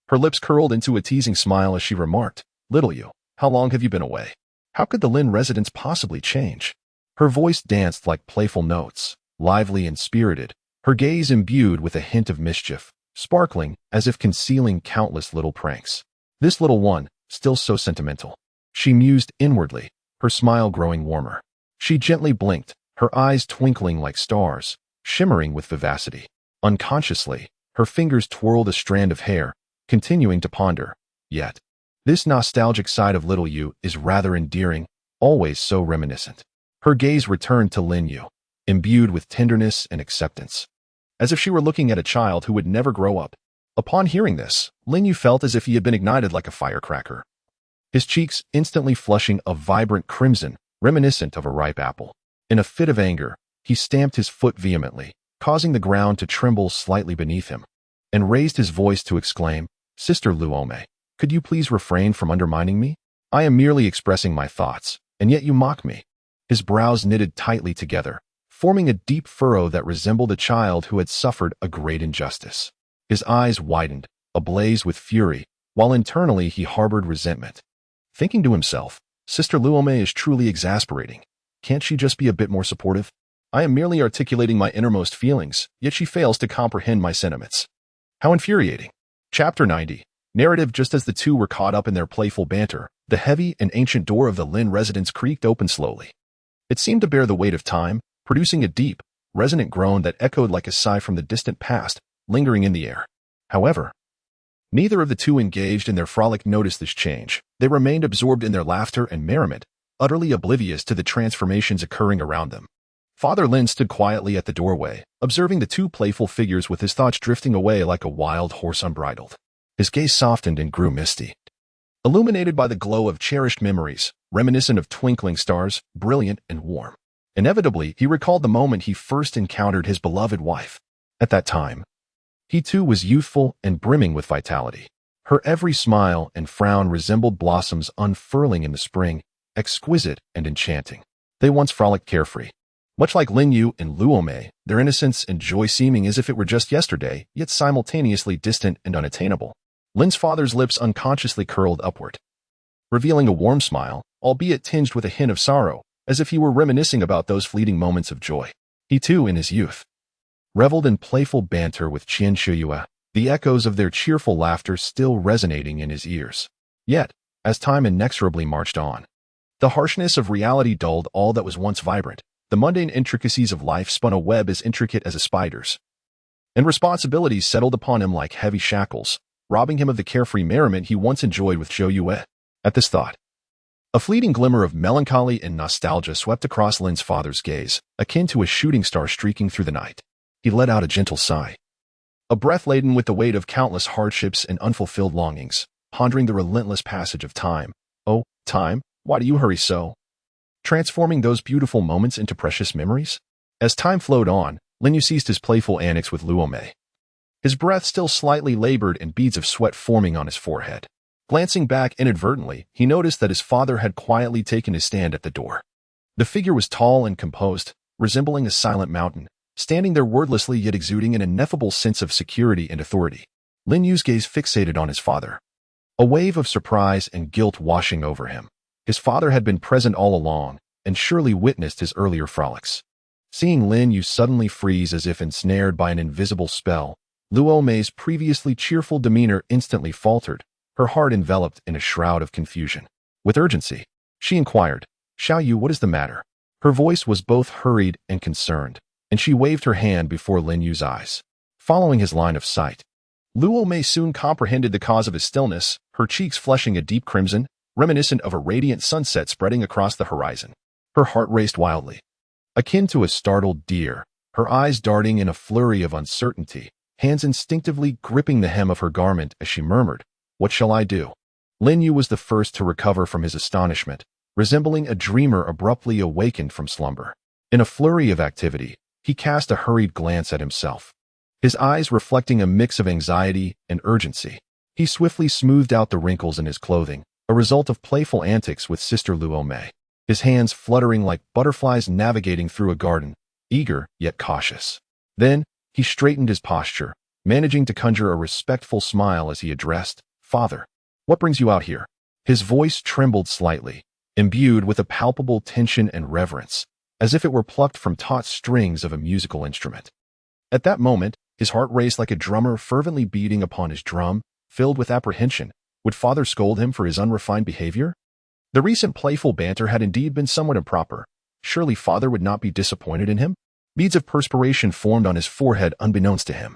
her lips curled into a teasing smile as she remarked, "Little Yu, how long have you been away? How could the Lin residence possibly change?" Her voice danced like playful notes, lively and spirited, her gaze imbued with a hint of mischief, sparkling as if concealing countless little pranks. This little one, still so sentimental. She mused inwardly, her smile growing warmer. She gently blinked, her eyes twinkling like stars, shimmering with vivacity. Unconsciously, her fingers twirled a strand of hair, continuing to ponder. Yet, this nostalgic side of little Yu is rather endearing, always so reminiscent. Her gaze returned to Lin Yu, imbued with tenderness and acceptance, as if she were looking at a child who would never grow up. Upon hearing this, Lin Yu felt as if he had been ignited like a firecracker, his cheeks instantly flushing a vibrant crimson, reminiscent of a ripe apple. In a fit of anger, he stamped his foot vehemently, causing the ground to tremble slightly beneath him, and raised his voice to exclaim, "Sister Luo Mei, could you please refrain from undermining me? I am merely expressing my thoughts, and yet you mock me." His brows knitted tightly together, forming a deep furrow that resembled a child who had suffered a great injustice. His eyes widened, ablaze with fury, while internally he harbored resentment. Thinking to himself, "Sister Luo Mei is truly exasperating. Can't she just be a bit more supportive? I am merely articulating my innermost feelings, yet she fails to comprehend my sentiments. How infuriating." Chapter 90. Narrative. Just as the two were caught up in their playful banter, the heavy and ancient door of the Lin residence creaked open slowly. It seemed to bear the weight of time, producing a deep, resonant groan that echoed like a sigh from the distant past, lingering in the air. However, neither of the two engaged in their frolic noticed this change. They remained absorbed in their laughter and merriment, utterly oblivious to the transformations occurring around them. Father Lin stood quietly at the doorway, observing the two playful figures with his thoughts drifting away like a wild horse unbridled. His gaze softened and grew misty, illuminated by the glow of cherished memories, reminiscent of twinkling stars, brilliant and warm. Inevitably, he recalled the moment he first encountered his beloved wife. At that time, he too was youthful and brimming with vitality. Her every smile and frown resembled blossoms unfurling in the spring, exquisite and enchanting. They once frolicked carefree. Much like Lin Yu and Luo Mei, their innocence and joy seeming as if it were just yesterday, yet simultaneously distant and unattainable. Lin's father's lips unconsciously curled upward, revealing a warm smile, albeit tinged with a hint of sorrow, as if he were reminiscing about those fleeting moments of joy. He too, in his youth, reveled in playful banter with Qian Shiyue, the echoes of their cheerful laughter still resonating in his ears. Yet, as time inexorably marched on, the harshness of reality dulled all that was once vibrant. The mundane intricacies of life spun a web as intricate as a spider's, and responsibilities settled upon him like heavy shackles, robbing him of the carefree merriment he once enjoyed with Zhou Yue. At this thought, a fleeting glimmer of melancholy and nostalgia swept across Lin's father's gaze, akin to a shooting star streaking through the night. He let out a gentle sigh, a breath laden with the weight of countless hardships and unfulfilled longings, pondering the relentless passage of time. Oh, time, why do you hurry so? Transforming those beautiful moments into precious memories? As time flowed on, Lin Yu ceased his playful antics with Luo Mei, his breath still slightly labored and beads of sweat forming on his forehead. Glancing back inadvertently, he noticed that his father had quietly taken his stand at the door. The figure was tall and composed, resembling a silent mountain, standing there wordlessly yet exuding an ineffable sense of security and authority. Lin Yu's gaze fixated on his father, a wave of surprise and guilt washing over him. His father had been present all along, and surely witnessed his earlier frolics. Seeing Lin Yu suddenly freeze as if ensnared by an invisible spell, Luo Mei's previously cheerful demeanor instantly faltered, her heart enveloped in a shroud of confusion. With urgency, she inquired, "Xiao Yu, what is the matter?" Her voice was both hurried and concerned, and she waved her hand before Lin Yu's eyes. Following his line of sight, Luo Mei soon comprehended the cause of his stillness, her cheeks flushing a deep crimson, reminiscent of a radiant sunset spreading across the horizon. Her heart raced wildly, akin to a startled deer, her eyes darting in a flurry of uncertainty, hands instinctively gripping the hem of her garment as she murmured, "What shall I do?" Lin Yu was the first to recover from his astonishment, resembling a dreamer abruptly awakened from slumber. In a flurry of activity, he cast a hurried glance at himself, his eyes reflecting a mix of anxiety and urgency. He swiftly smoothed out the wrinkles in his clothing, a result of playful antics with Sister Luo Mei, his hands fluttering like butterflies navigating through a garden, eager yet cautious. Then, he straightened his posture, managing to conjure a respectful smile as he addressed, "Father, what brings you out here?" His voice trembled slightly, imbued with a palpable tension and reverence, as if it were plucked from taut strings of a musical instrument. At that moment, his heart raced like a drummer fervently beating upon his drum, filled with apprehension. Would father scold him for his unrefined behavior? The recent playful banter had indeed been somewhat improper. Surely father would not be disappointed in him? Beads of perspiration formed on his forehead unbeknownst to him,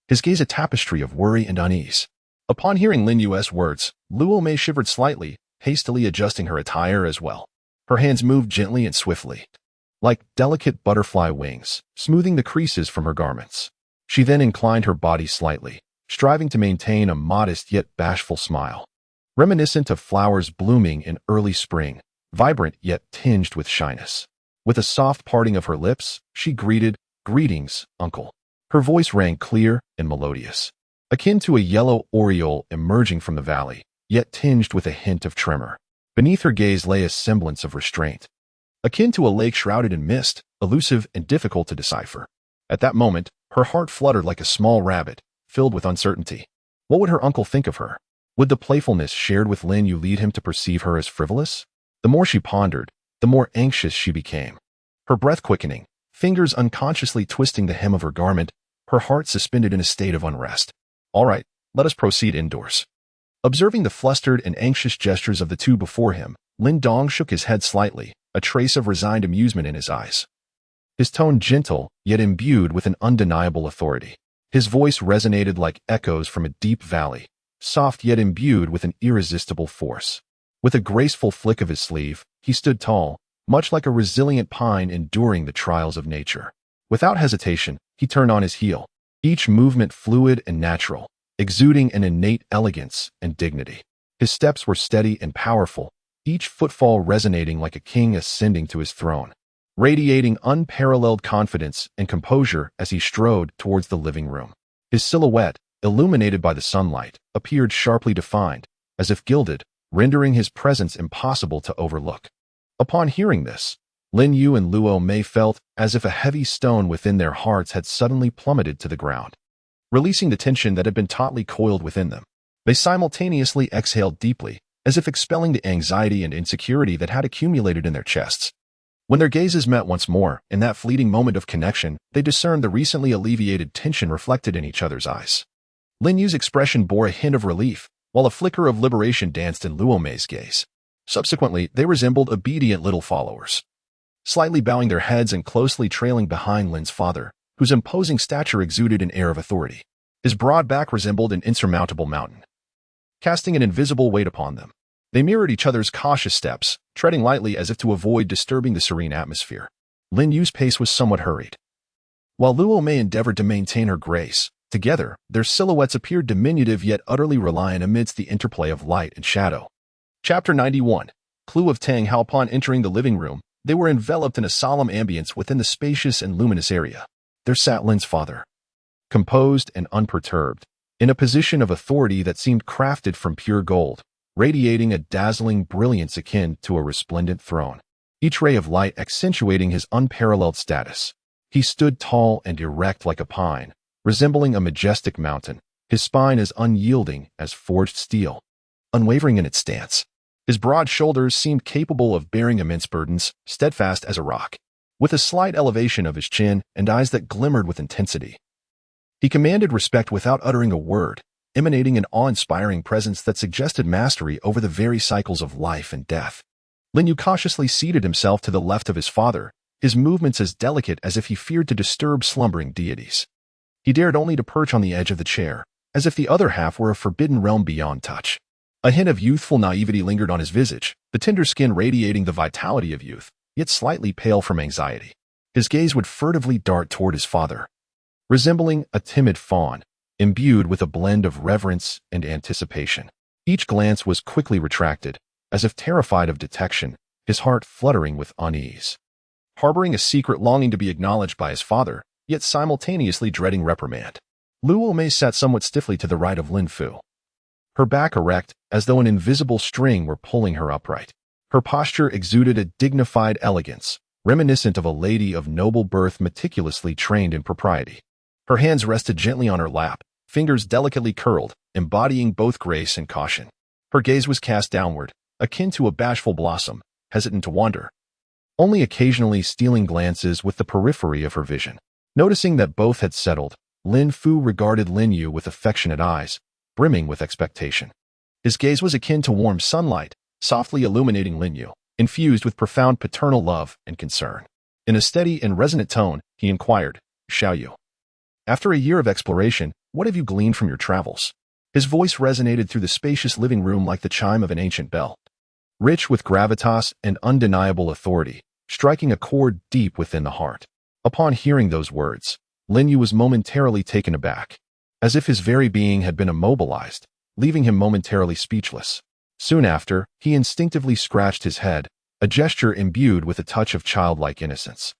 his gaze a tapestry of worry and unease. Upon hearing Lin Yu's words, Luo Mei shivered slightly, hastily adjusting her attire as well. Her hands moved gently and swiftly, like delicate butterfly wings, smoothing the creases from her garments. She then inclined her body slightly, striving to maintain a modest yet bashful smile, reminiscent of flowers blooming in early spring, vibrant yet tinged with shyness. With a soft parting of her lips, she greeted, "Greetings, uncle." Her voice rang clear and melodious, akin to a yellow oriole emerging from the valley, yet tinged with a hint of tremor. Beneath her gaze lay a semblance of restraint, akin to a lake shrouded in mist, elusive and difficult to decipher. At that moment, her heart fluttered like a small rabbit, filled with uncertainty. What would her uncle think of her? Would the playfulness shared with Lin Yu lead him to perceive her as frivolous? The more she pondered, the more anxious she became. Her breath quickening, fingers unconsciously twisting the hem of her garment, her heart suspended in a state of unrest. "All right, let us proceed indoors." Observing the flustered and anxious gestures of the two before him, Lin Dong shook his head slightly, a trace of resigned amusement in his eyes. His tone gentle, yet imbued with an undeniable authority. His voice resonated like echoes from a deep valley, soft yet imbued with an irresistible force. With a graceful flick of his sleeve, he stood tall, much like a resilient pine enduring the trials of nature. Without hesitation, he turned on his heel, each movement fluid and natural, exuding an innate elegance and dignity. His steps were steady and powerful, each footfall resonating like a king ascending to his throne, radiating unparalleled confidence and composure as he strode towards the living room. His silhouette, illuminated by the sunlight, appeared sharply defined, as if gilded, rendering his presence impossible to overlook. Upon hearing this, Lin Yu and Luo Mei felt as if a heavy stone within their hearts had suddenly plummeted to the ground, releasing the tension that had been tautly coiled within them. They simultaneously exhaled deeply, as if expelling the anxiety and insecurity that had accumulated in their chests. When their gazes met once more, in that fleeting moment of connection, they discerned the recently alleviated tension reflected in each other's eyes. Lin Yu's expression bore a hint of relief, while a flicker of liberation danced in Luo Mei's gaze. Subsequently, they resembled obedient little followers, slightly bowing their heads and closely trailing behind Lin's father, whose imposing stature exuded an air of authority. His broad back resembled an insurmountable mountain, casting an invisible weight upon them. They mirrored each other's cautious steps, treading lightly as if to avoid disturbing the serene atmosphere. Lin Yu's pace was somewhat hurried, while Luo Mei endeavored to maintain her grace. Together, their silhouettes appeared diminutive yet utterly reliant amidst the interplay of light and shadow. Chapter 91. Clue of Tang Hao. Upon entering the living room, they were enveloped in a solemn ambience within the spacious and luminous area. There sat Lin's father, composed and unperturbed, in a position of authority that seemed crafted from pure gold, radiating a dazzling brilliance akin to a resplendent throne, each ray of light accentuating his unparalleled status. He stood tall and erect like a pine, resembling a majestic mountain, his spine as unyielding as forged steel, unwavering in its stance. His broad shoulders seemed capable of bearing immense burdens, steadfast as a rock, with a slight elevation of his chin and eyes that glimmered with intensity. He commanded respect without uttering a word, emanating an awe-inspiring presence that suggested mastery over the very cycles of life and death. Lin Yu cautiously seated himself to the left of his father, his movements as delicate as if he feared to disturb slumbering deities. He dared only to perch on the edge of the chair, as if the other half were a forbidden realm beyond touch. A hint of youthful naivety lingered on his visage, the tender skin radiating the vitality of youth, yet slightly pale from anxiety. His gaze would furtively dart toward his father, resembling a timid fawn, imbued with a blend of reverence and anticipation. Each glance was quickly retracted, as if terrified of detection, his heart fluttering with unease. Harboring a secret longing to be acknowledged by his father, yet simultaneously dreading reprimand, Luo Mei sat somewhat stiffly to the right of Lin Fu, her back erect as though an invisible string were pulling her upright. Her posture exuded a dignified elegance, reminiscent of a lady of noble birth meticulously trained in propriety. Her hands rested gently on her lap, fingers delicately curled, embodying both grace and caution. Her gaze was cast downward, akin to a bashful blossom, hesitant to wander, only occasionally stealing glances with the periphery of her vision. Noticing that both had settled, Lin Fu regarded Lin Yu with affectionate eyes, brimming with expectation. His gaze was akin to warm sunlight, softly illuminating Lin Yu, infused with profound paternal love and concern. In a steady and resonant tone, he inquired, "Xiao Yu, after a year of exploration, what have you gleaned from your travels?" His voice resonated through the spacious living room like the chime of an ancient bell, rich with gravitas and undeniable authority, striking a chord deep within the heart. Upon hearing those words, Lin Yu was momentarily taken aback, as if his very being had been immobilized, leaving him momentarily speechless. Soon after, he instinctively scratched his head, a gesture imbued with a touch of childlike innocence.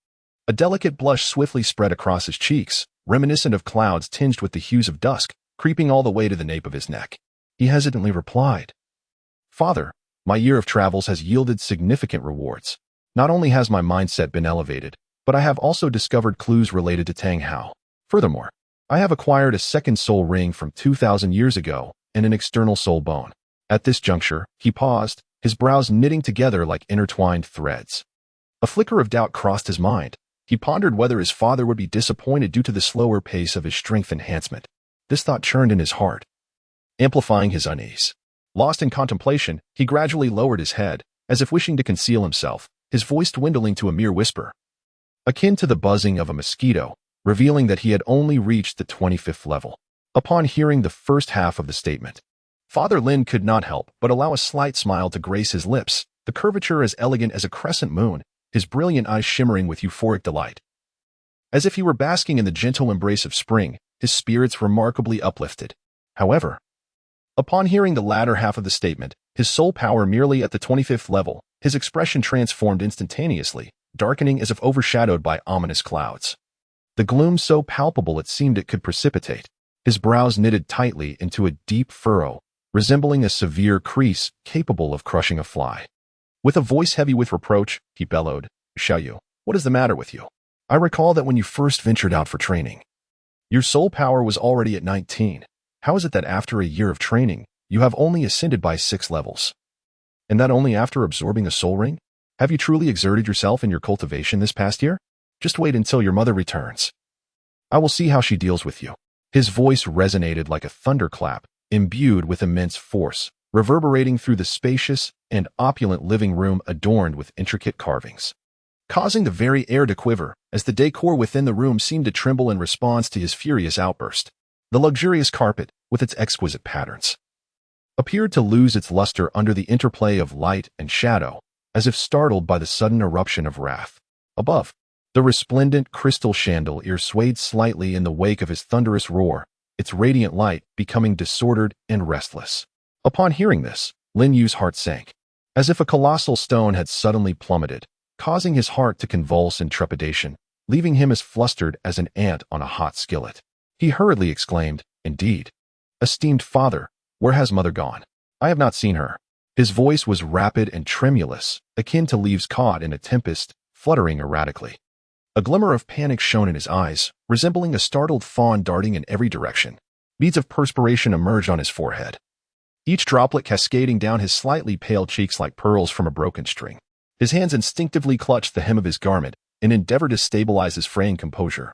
A delicate blush swiftly spread across his cheeks, reminiscent of clouds tinged with the hues of dusk, creeping all the way to the nape of his neck. He hesitantly replied, "Father, my year of travels has yielded significant rewards. Not only has my mindset been elevated, but I have also discovered clues related to Tang Hao. Furthermore, I have acquired a second soul ring from 2,000 years ago and an external soul bone." At this juncture, he paused, his brows knitting together like intertwined threads. A flicker of doubt crossed his mind. He pondered whether his father would be disappointed due to the slower pace of his strength enhancement. This thought churned in his heart, amplifying his unease. Lost in contemplation, he gradually lowered his head, as if wishing to conceal himself, his voice dwindling to a mere whisper, akin to the buzzing of a mosquito, revealing that he had only reached the 25th level. Upon hearing the first half of the statement, Father Lin could not help but allow a slight smile to grace his lips, the curvature as elegant as a crescent moon, his brilliant eyes shimmering with euphoric delight. As if he were basking in the gentle embrace of spring, his spirits remarkably uplifted. However, upon hearing the latter half of the statement, his soul power merely at the 25th level, his expression transformed instantaneously, darkening as if overshadowed by ominous clouds. The gloom so palpable it seemed it could precipitate. His brows knitted tightly into a deep furrow, resembling a severe crease capable of crushing a fly. With a voice heavy with reproach, he bellowed, "Xiao Yu, what is the matter with you? I recall that when you first ventured out for training, your soul power was already at 19. How is it that after a year of training, you have only ascended by 6 levels? And that only after absorbing a soul ring? Have you truly exerted yourself in your cultivation this past year? Just wait until your mother returns. I will see how she deals with you." His voice resonated like a thunderclap, imbued with immense force, reverberating through the spacious and opulent living room adorned with intricate carvings. causing the very air to quiver as the decor within the room seemed to tremble in response to his furious outburst. The luxurious carpet, with its exquisite patterns, appeared to lose its luster under the interplay of light and shadow, as if startled by the sudden eruption of wrath. Above, the resplendent crystal chandelier swayed slightly in the wake of his thunderous roar, its radiant light becoming disordered and restless. Upon hearing this, Lin Yu's heart sank, as if a colossal stone had suddenly plummeted, causing his heart to convulse in trepidation, leaving him as flustered as an ant on a hot skillet. He hurriedly exclaimed, "Indeed. Esteemed father, where has mother gone? I have not seen her." His voice was rapid and tremulous, akin to leaves caught in a tempest, fluttering erratically. A glimmer of panic shone in his eyes, resembling a startled fawn darting in every direction. Beads of perspiration emerged on his forehead, each droplet cascading down his slightly pale cheeks like pearls from a broken string. His hands instinctively clutched the hem of his garment and endeavored to stabilize his fraying composure,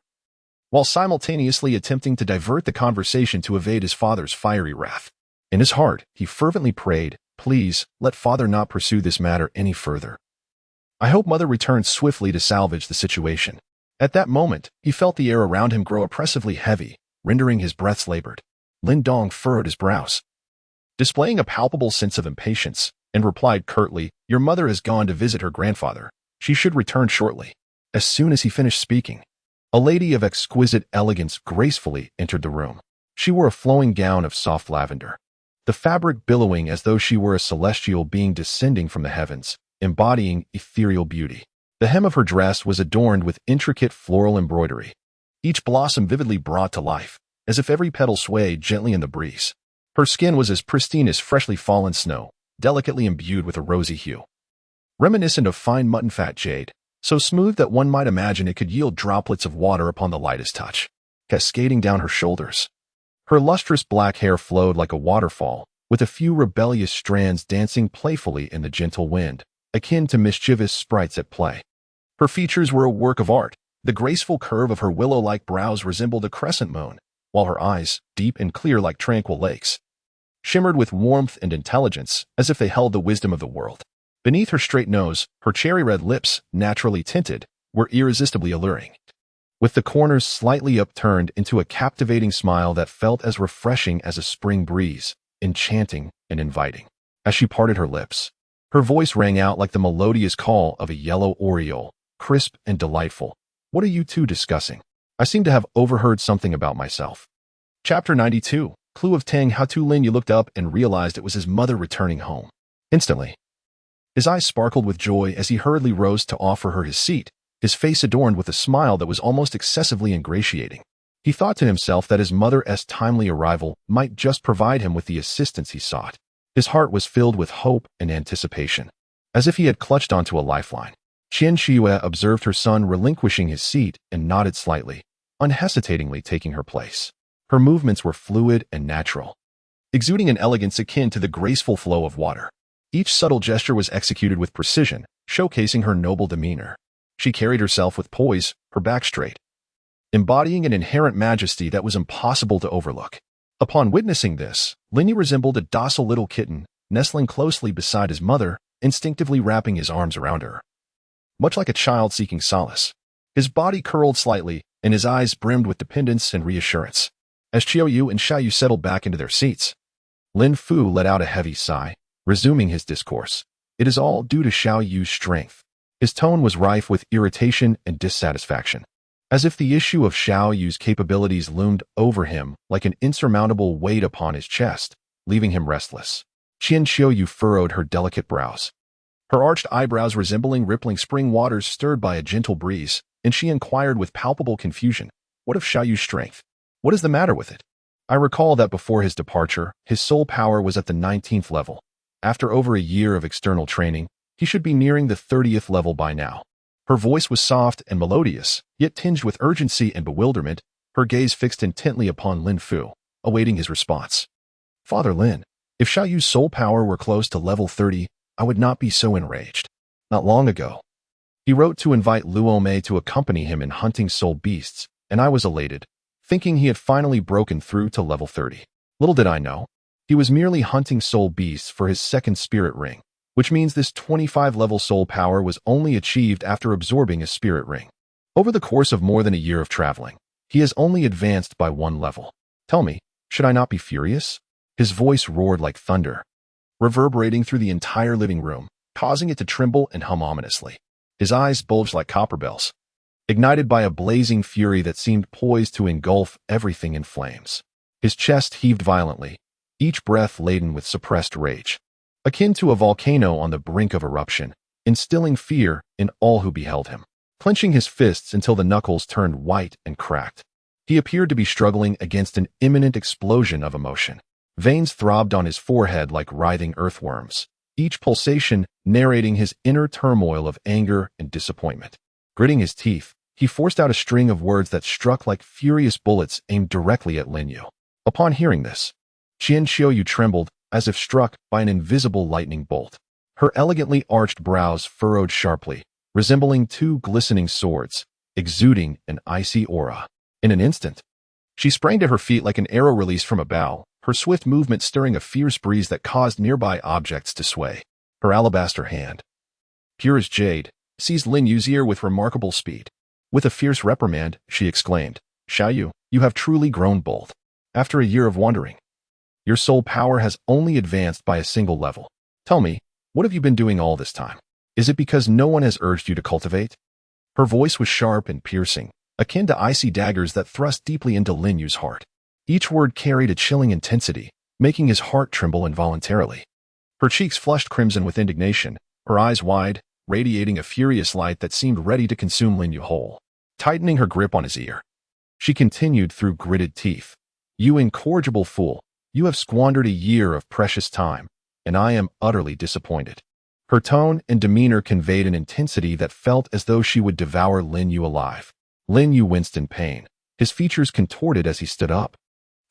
while simultaneously attempting to divert the conversation to evade his father's fiery wrath. In his heart, he fervently prayed, "Please, let father not pursue this matter any further. I hope mother returns swiftly to salvage the situation." At that moment, he felt the air around him grow oppressively heavy, rendering his breaths labored. Lin Dong furrowed his brows, displaying a palpable sense of impatience, and replied curtly, "Your mother has gone to visit her grandfather. She should return shortly." As soon as he finished speaking, a lady of exquisite elegance gracefully entered the room. She wore a flowing gown of soft lavender, the fabric billowing as though she were a celestial being descending from the heavens, embodying ethereal beauty. The hem of her dress was adorned with intricate floral embroidery, each blossom vividly brought to life, as if every petal swayed gently in the breeze. Her skin was as pristine as freshly fallen snow, delicately imbued with a rosy hue, reminiscent of fine mutton fat jade, so smooth that one might imagine it could yield droplets of water upon the lightest touch. Cascading down her shoulders, her lustrous black hair flowed like a waterfall, with a few rebellious strands dancing playfully in the gentle wind, akin to mischievous sprites at play. Her features were a work of art. The graceful curve of her willow-like brows resembled a crescent moon, while her eyes, deep and clear like tranquil lakes, shimmered with warmth and intelligence as if they held the wisdom of the world. Beneath her straight nose, her cherry-red lips, naturally tinted, were irresistibly alluring, with the corners slightly upturned into a captivating smile that felt as refreshing as a spring breeze, enchanting and inviting. As she parted her lips, her voice rang out like the melodious call of a yellow oriole, crisp and delightful. "What are you two discussing? I seem to have overheard something about myself." Chapter 92. Clue of Tang. How to Lin Yu looked up and realized it was his mother returning home. Instantly, his eyes sparkled with joy as he hurriedly rose to offer her his seat, his face adorned with a smile that was almost excessively ingratiating. He thought to himself that his mother's timely arrival might just provide him with the assistance he sought. His heart was filled with hope and anticipation, as if he had clutched onto a lifeline. Qian Shiyue observed her son relinquishing his seat and nodded slightly, unhesitatingly taking her place. Her movements were fluid and natural, exuding an elegance akin to the graceful flow of water. Each subtle gesture was executed with precision, showcasing her noble demeanor. She carried herself with poise, her back straight, embodying an inherent majesty that was impossible to overlook. Upon witnessing this, Lin Yu resembled a docile little kitten, nestling closely beside his mother, instinctively wrapping his arms around her, much like a child seeking solace. His body curled slightly, and his eyes brimmed with dependence and reassurance. As Qiao Yu and Xiao Yu settled back into their seats, Lin Fu let out a heavy sigh, resuming his discourse. "It is all due to Xiao Yu's strength." His tone was rife with irritation and dissatisfaction, as if the issue of Xiao Yu's capabilities loomed over him like an insurmountable weight upon his chest, leaving him restless. Qian Xiao Yu furrowed her delicate brows, her arched eyebrows resembling rippling spring waters stirred by a gentle breeze, and she inquired with palpable confusion, "What of Xiao Yu's strength? What is the matter with it?" I recall that before his departure, his soul power was at the 19th level. After over a year of external training, he should be nearing the 30th level by now. Her voice was soft and melodious, yet tinged with urgency and bewilderment, her gaze fixed intently upon Lin Fu, awaiting his response. "Father Lin, if Xiao Yu's soul power were close to level 30, I would not be so enraged. Not long ago, he wrote to invite Luo Mei to accompany him in hunting soul beasts, and I was elated, thinking he had finally broken through to level 30. Little did I know, he was merely hunting soul beasts for his second spirit ring. which means this 25-level soul power was only achieved after absorbing a spirit ring. Over the course of more than a year of traveling, he has only advanced by 1 level. Tell me, should I not be furious? His voice roared like thunder, reverberating through the entire living room, causing it to tremble and hum ominously. His eyes bulged like copper bells, ignited by a blazing fury that seemed poised to engulf everything in flames. His chest heaved violently, each breath laden with suppressed rage, akin to a volcano on the brink of eruption, instilling fear in all who beheld him. Clenching his fists until the knuckles turned white and cracked, he appeared to be struggling against an imminent explosion of emotion. Veins throbbed on his forehead like writhing earthworms, each pulsation narrating his inner turmoil of anger and disappointment. Gritting his teeth, he forced out a string of words that struck like furious bullets aimed directly at Lin Yu. Upon hearing this, Qian Xiaoyu trembled as if struck by an invisible lightning bolt. Her elegantly arched brows furrowed sharply, resembling 2 glistening swords, exuding an icy aura. In an instant, she sprang to her feet like an arrow released from a bow, her swift movement stirring a fierce breeze that caused nearby objects to sway. Her alabaster hand, pure as jade, seized Lin Yu's ear with remarkable speed. With a fierce reprimand, she exclaimed, "Xiaoyu, you have truly grown bold. After a year of wandering, your soul power has only advanced by a single level. Tell me, what have you been doing all this time? Is it because no one has urged you to cultivate?" Her voice was sharp and piercing, akin to icy daggers that thrust deeply into Lin Yu's heart. Each word carried a chilling intensity, making his heart tremble involuntarily. Her cheeks flushed crimson with indignation, her eyes wide, radiating a furious light that seemed ready to consume Lin Yu whole. Tightening her grip on his ear, she continued through gritted teeth, "You incorrigible fool, you have squandered a year of precious time, and I am utterly disappointed." Her tone and demeanor conveyed an intensity that felt as though she would devour Lin Yu alive. Lin Yu winced in pain, his features contorted as he stood up,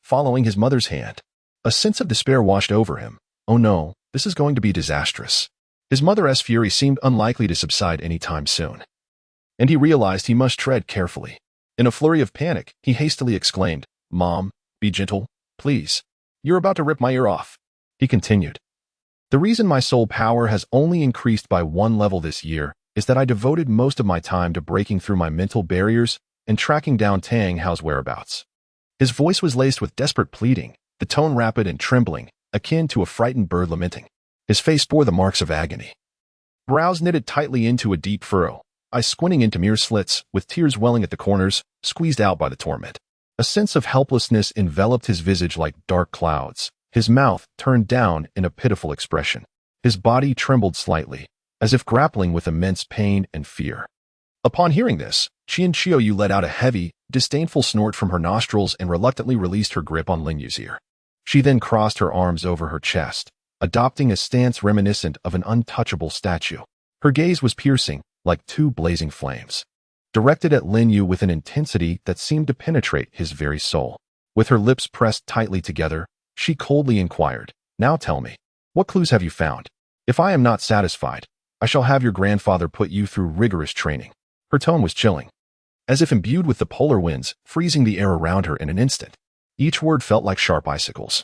following his mother's hand. A sense of despair washed over him. Oh no, this is going to be disastrous. His mother's fury seemed unlikely to subside any time soon, and he realized he must tread carefully. In a flurry of panic, he hastily exclaimed, "Mom, be gentle, please. You're about to rip my ear off." He continued, "The reason my soul power has only increased by 1 level this year is that I devoted most of my time to breaking through my mental barriers and tracking down Tang Hao's whereabouts." His voice was laced with desperate pleading, the tone rapid and trembling, akin to a frightened bird lamenting. His face bore the marks of agony. Brows knitted tightly into a deep furrow, eyes squinting into mere slits, with tears welling at the corners, squeezed out by the torment. A sense of helplessness enveloped his visage like dark clouds, his mouth turned down in a pitiful expression. His body trembled slightly, as if grappling with immense pain and fear. Upon hearing this, Qian Xiaoyu let out a heavy, disdainful snort from her nostrils and reluctantly released her grip on Lin Yu's ear. She then crossed her arms over her chest, adopting a stance reminiscent of an untouchable statue. Her gaze was piercing, like 2 blazing flames, directed at Lin Yu with an intensity that seemed to penetrate his very soul. With her lips pressed tightly together, she coldly inquired, "Now tell me, what clues have you found? If I am not satisfied, I shall have your grandfather put you through rigorous training." Her tone was chilling, as if imbued with the polar winds, freezing the air around her in an instant. Each word felt like sharp icicles,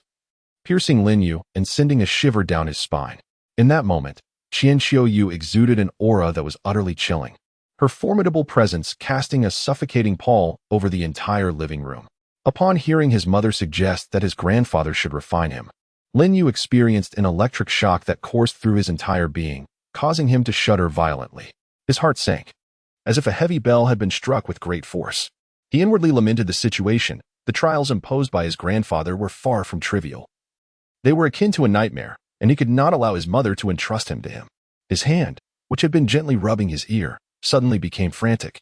piercing Lin Yu and sending a shiver down his spine. In that moment, Qian Xiaoyu exuded an aura that was utterly chilling, her formidable presence casting a suffocating pall over the entire living room. Upon hearing his mother suggest that his grandfather should refine him, Lin Yu experienced an electric shock that coursed through his entire being, causing him to shudder violently. His heart sank, as if a heavy bell had been struck with great force. He inwardly lamented the situation. The trials imposed by his grandfather were far from trivial. They were akin to a nightmare, and he could not allow his mother to entrust him to him. His hand, which had been gently rubbing his ear, suddenly became frantic.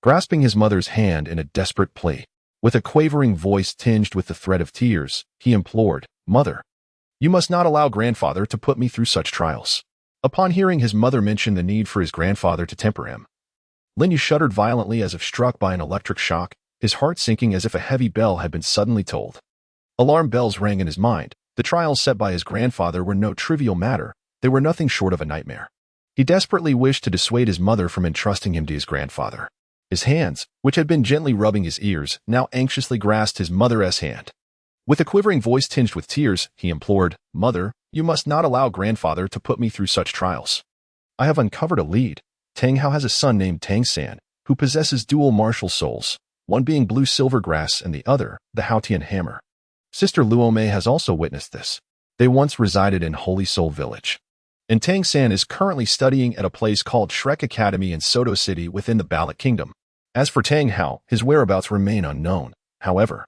Grasping his mother's hand in a desperate plea, with a quavering voice tinged with the threat of tears, he implored, "Mother, you must not allow grandfather to put me through such trials." Upon hearing his mother mention the need for his grandfather to temper him, Lin Yu shuddered violently as if struck by an electric shock, his heart sinking as if a heavy bell had been suddenly tolled. Alarm bells rang in his mind. The trials set by his grandfather were no trivial matter. They were nothing short of a nightmare. He desperately wished to dissuade his mother from entrusting him to his grandfather. His hands, which had been gently rubbing his ears, now anxiously grasped his mother's hand. With a quivering voice tinged with tears, he implored, "Mother, you must not allow grandfather to put me through such trials. I have uncovered a lead. Tang Hao has a son named Tang San, who possesses dual martial souls, one being blue silver grass and the other, the Haotian hammer. Sister Luo Mei has also witnessed this. They once resided in Holy Soul Village. And Tang San is currently studying at a place called Shrek Academy in Soto City within the Ballot Kingdom. As for Tang Hao, his whereabouts remain unknown. However,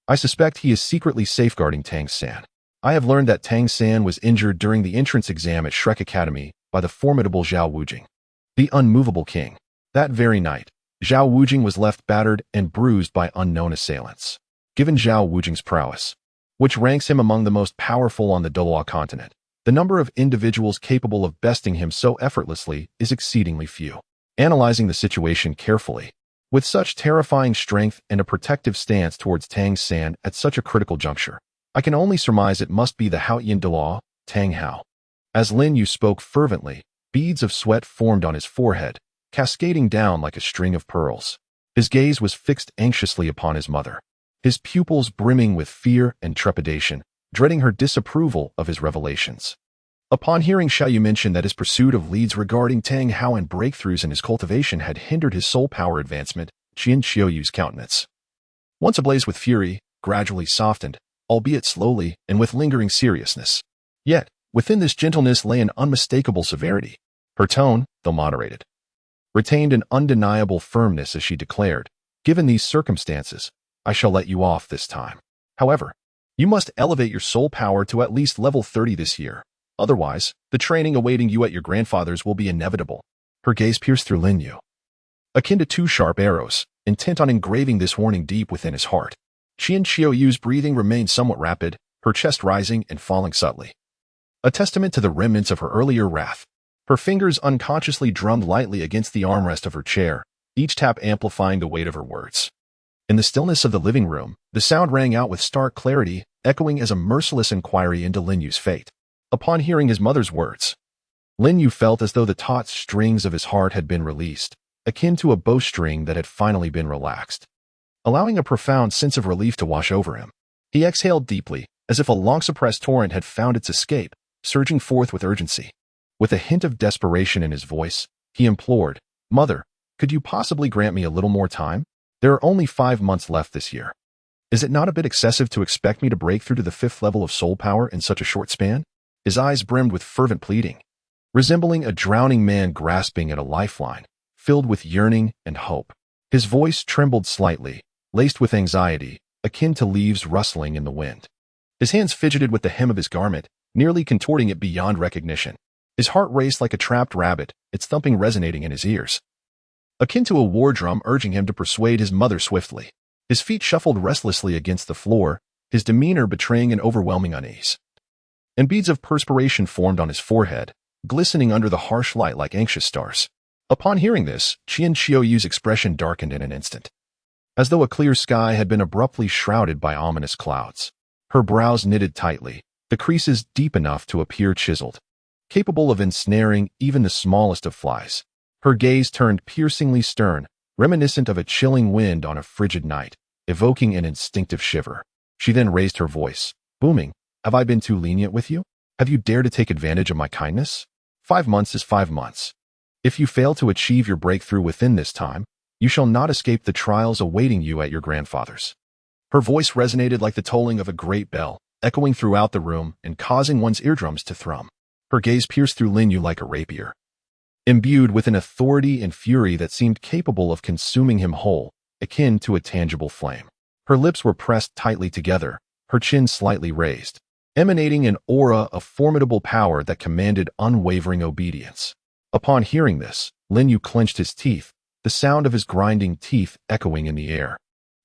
I suspect he is secretly safeguarding Tang San. I have learned that Tang San was injured during the entrance exam at Shrek Academy by the formidable Zhao Wujing, the unmovable king. That very night, Zhao Wujing was left battered and bruised by unknown assailants. Given Zhao Wujing's prowess, which ranks him among the most powerful on the Douluo continent, the number of individuals capable of besting him so effortlessly is exceedingly few. Analyzing the situation carefully, with such terrifying strength and a protective stance towards Tang San at such a critical juncture, I can only surmise it must be the Haotian Douluo, Tang Hao. As Lin Yu spoke fervently, beads of sweat formed on his forehead, cascading down like a string of pearls. His gaze was fixed anxiously upon his mother, his pupils brimming with fear and trepidation, dreading her disapproval of his revelations. Upon hearing Xiaoyu mention that his pursuit of leads regarding Tang Hao and breakthroughs in his cultivation had hindered his soul power advancement, Qian Xiaoyu's countenance, once ablaze with fury, gradually softened, albeit slowly and with lingering seriousness. Yet, within this gentleness lay an unmistakable severity. Her tone, though moderated, retained an undeniable firmness as she declared, "Given these circumstances, I shall let you off this time. However, you must elevate your soul power to at least level 30 this year. Otherwise, the training awaiting you at your grandfather's will be inevitable." Her gaze pierced through Lin Yu, akin to two sharp arrows, intent on engraving this warning deep within his heart. Qian Xiaoyu's breathing remained somewhat rapid, her chest rising and falling subtly, a testament to the remnants of her earlier wrath. Her fingers unconsciously drummed lightly against the armrest of her chair, each tap amplifying the weight of her words. In the stillness of the living room, the sound rang out with stark clarity, echoing as a merciless inquiry into Lin Yu's fate. Upon hearing his mother's words, Lin Yu felt as though the taut strings of his heart had been released, akin to a bowstring that had finally been relaxed, allowing a profound sense of relief to wash over him. He exhaled deeply, as if a long-suppressed torrent had found its escape, surging forth with urgency. With a hint of desperation in his voice, he implored, "Mother, could you possibly grant me a little more time? There are only 5 months left this year. Is it not a bit excessive to expect me to break through to the 5th level of soul power in such a short span?" His eyes brimmed with fervent pleading, resembling a drowning man grasping at a lifeline, filled with yearning and hope. His voice trembled slightly, laced with anxiety, akin to leaves rustling in the wind. His hands fidgeted with the hem of his garment, nearly contorting it beyond recognition. His heart raced like a trapped rabbit, its thumping resonating in his ears, akin to a war drum urging him to persuade his mother swiftly. His feet shuffled restlessly against the floor, his demeanor betraying an overwhelming unease. And beads of perspiration formed on his forehead, glistening under the harsh light like anxious stars. Upon hearing this, Qian Xiaoyu's expression darkened in an instant, as though a clear sky had been abruptly shrouded by ominous clouds. Her brows knitted tightly, the creases deep enough to appear chiseled, capable of ensnaring even the smallest of flies. Her gaze turned piercingly stern, reminiscent of a chilling wind on a frigid night, evoking an instinctive shiver. She then raised her voice, booming, "Have I been too lenient with you? Have you dared to take advantage of my kindness? 5 months is 5 months. If you fail to achieve your breakthrough within this time, you shall not escape the trials awaiting you at your grandfather's." Her voice resonated like the tolling of a great bell, echoing throughout the room and causing one's eardrums to thrum. Her gaze pierced through Lin Yu like a rapier, imbued with an authority and fury that seemed capable of consuming him whole, akin to a tangible flame. Her lips were pressed tightly together, her chin slightly raised, emanating an aura of formidable power that commanded unwavering obedience. Upon hearing this, Lin Yu clenched his teeth, the sound of his grinding teeth echoing in the air.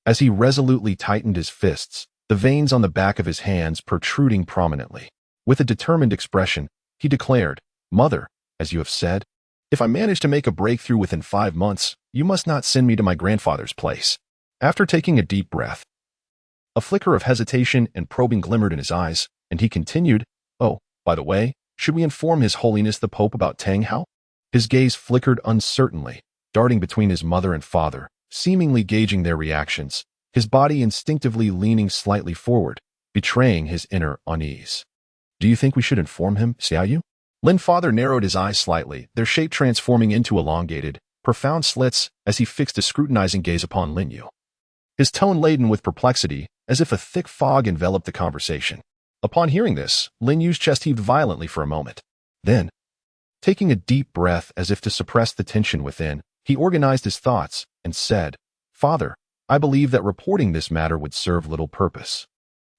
As he resolutely tightened his fists, the veins on the back of his hands protruding prominently. With a determined expression, he declared, "Mother, as you have said, if I manage to make a breakthrough within 5 months, you must not send me to my grandfather's place." After taking a deep breath, a flicker of hesitation and probing glimmered in his eyes, and he continued, "Oh, by the way, should we inform His Holiness the Pope about Tang Hao?" His gaze flickered uncertainly, darting between his mother and father, seemingly gauging their reactions, his body instinctively leaning slightly forward, betraying his inner unease. Do you think we should inform him, Xiaoyu? Lin father narrowed his eyes slightly, their shape transforming into elongated, profound slits as he fixed a scrutinizing gaze upon Lin Yu. His tone laden with perplexity, as if a thick fog enveloped the conversation. Upon hearing this, Lin Yu's chest heaved violently for a moment. Then, taking a deep breath as if to suppress the tension within, he organized his thoughts and said, Father, I believe that reporting this matter would serve little purpose.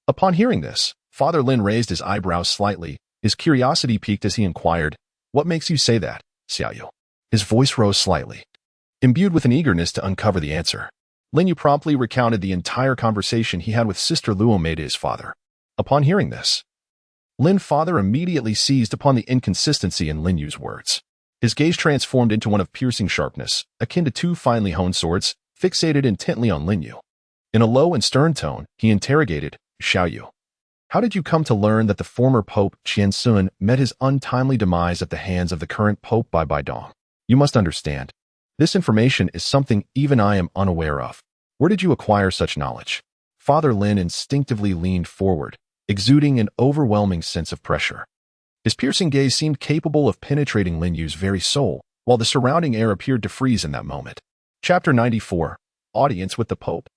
Upon hearing this, Father Lin raised his eyebrows slightly, his curiosity piqued as he inquired, What makes you say that, Xiaoyu? His voice rose slightly, imbued with an eagerness to uncover the answer. Lin Yu promptly recounted the entire conversation he had with Sister Luo made to his father. Upon hearing this, Lin father immediately seized upon the inconsistency in Lin Yu's words. His gaze transformed into one of piercing sharpness, akin to two finely honed swords, fixated intently on Lin Yu. In a low and stern tone, he interrogated, Xiaoyu, how did you come to learn that the former Pope Qiansun met his untimely demise at the hands of the current Pope Bai Baidong? You must understand, this information is something even I am unaware of. Where did you acquire such knowledge? Father Lin instinctively leaned forward, exuding an overwhelming sense of pressure. His piercing gaze seemed capable of penetrating Lin Yu's very soul, while the surrounding air appeared to freeze in that moment. Chapter 94. Audience with the Pope.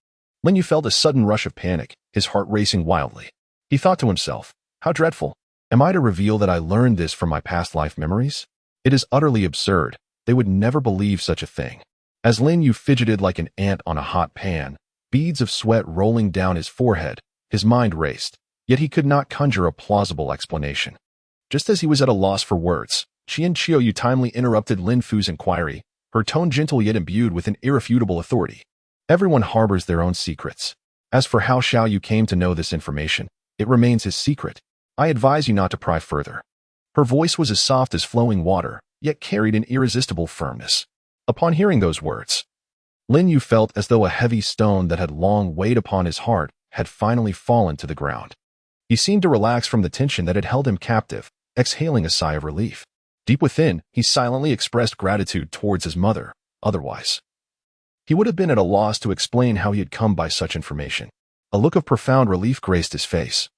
Lin Yu felt a sudden rush of panic, his heart racing wildly. He thought to himself, how dreadful. Am I to reveal that I learned this from my past life memories? It is utterly absurd. They would never believe such a thing. As Lin Yu fidgeted like an ant on a hot pan, beads of sweat rolling down his forehead, his mind raced, yet he could not conjure a plausible explanation. Just as he was at a loss for words, Qian Qiuyu timely interrupted Lin Fu's inquiry, her tone gentle yet imbued with an irrefutable authority. Everyone harbors their own secrets. As for how Xiaoyu came to know this information, it remains his secret. I advise you not to pry further. Her voice was as soft as flowing water, yet carried an irresistible firmness. Upon hearing those words, Lin Yu felt as though a heavy stone that had long weighed upon his heart had finally fallen to the ground. He seemed to relax from the tension that had held him captive, exhaling a sigh of relief. Deep within, he silently expressed gratitude towards his mother. Otherwise, he would have been at a loss to explain how he had come by such information. A look of profound relief graced his face,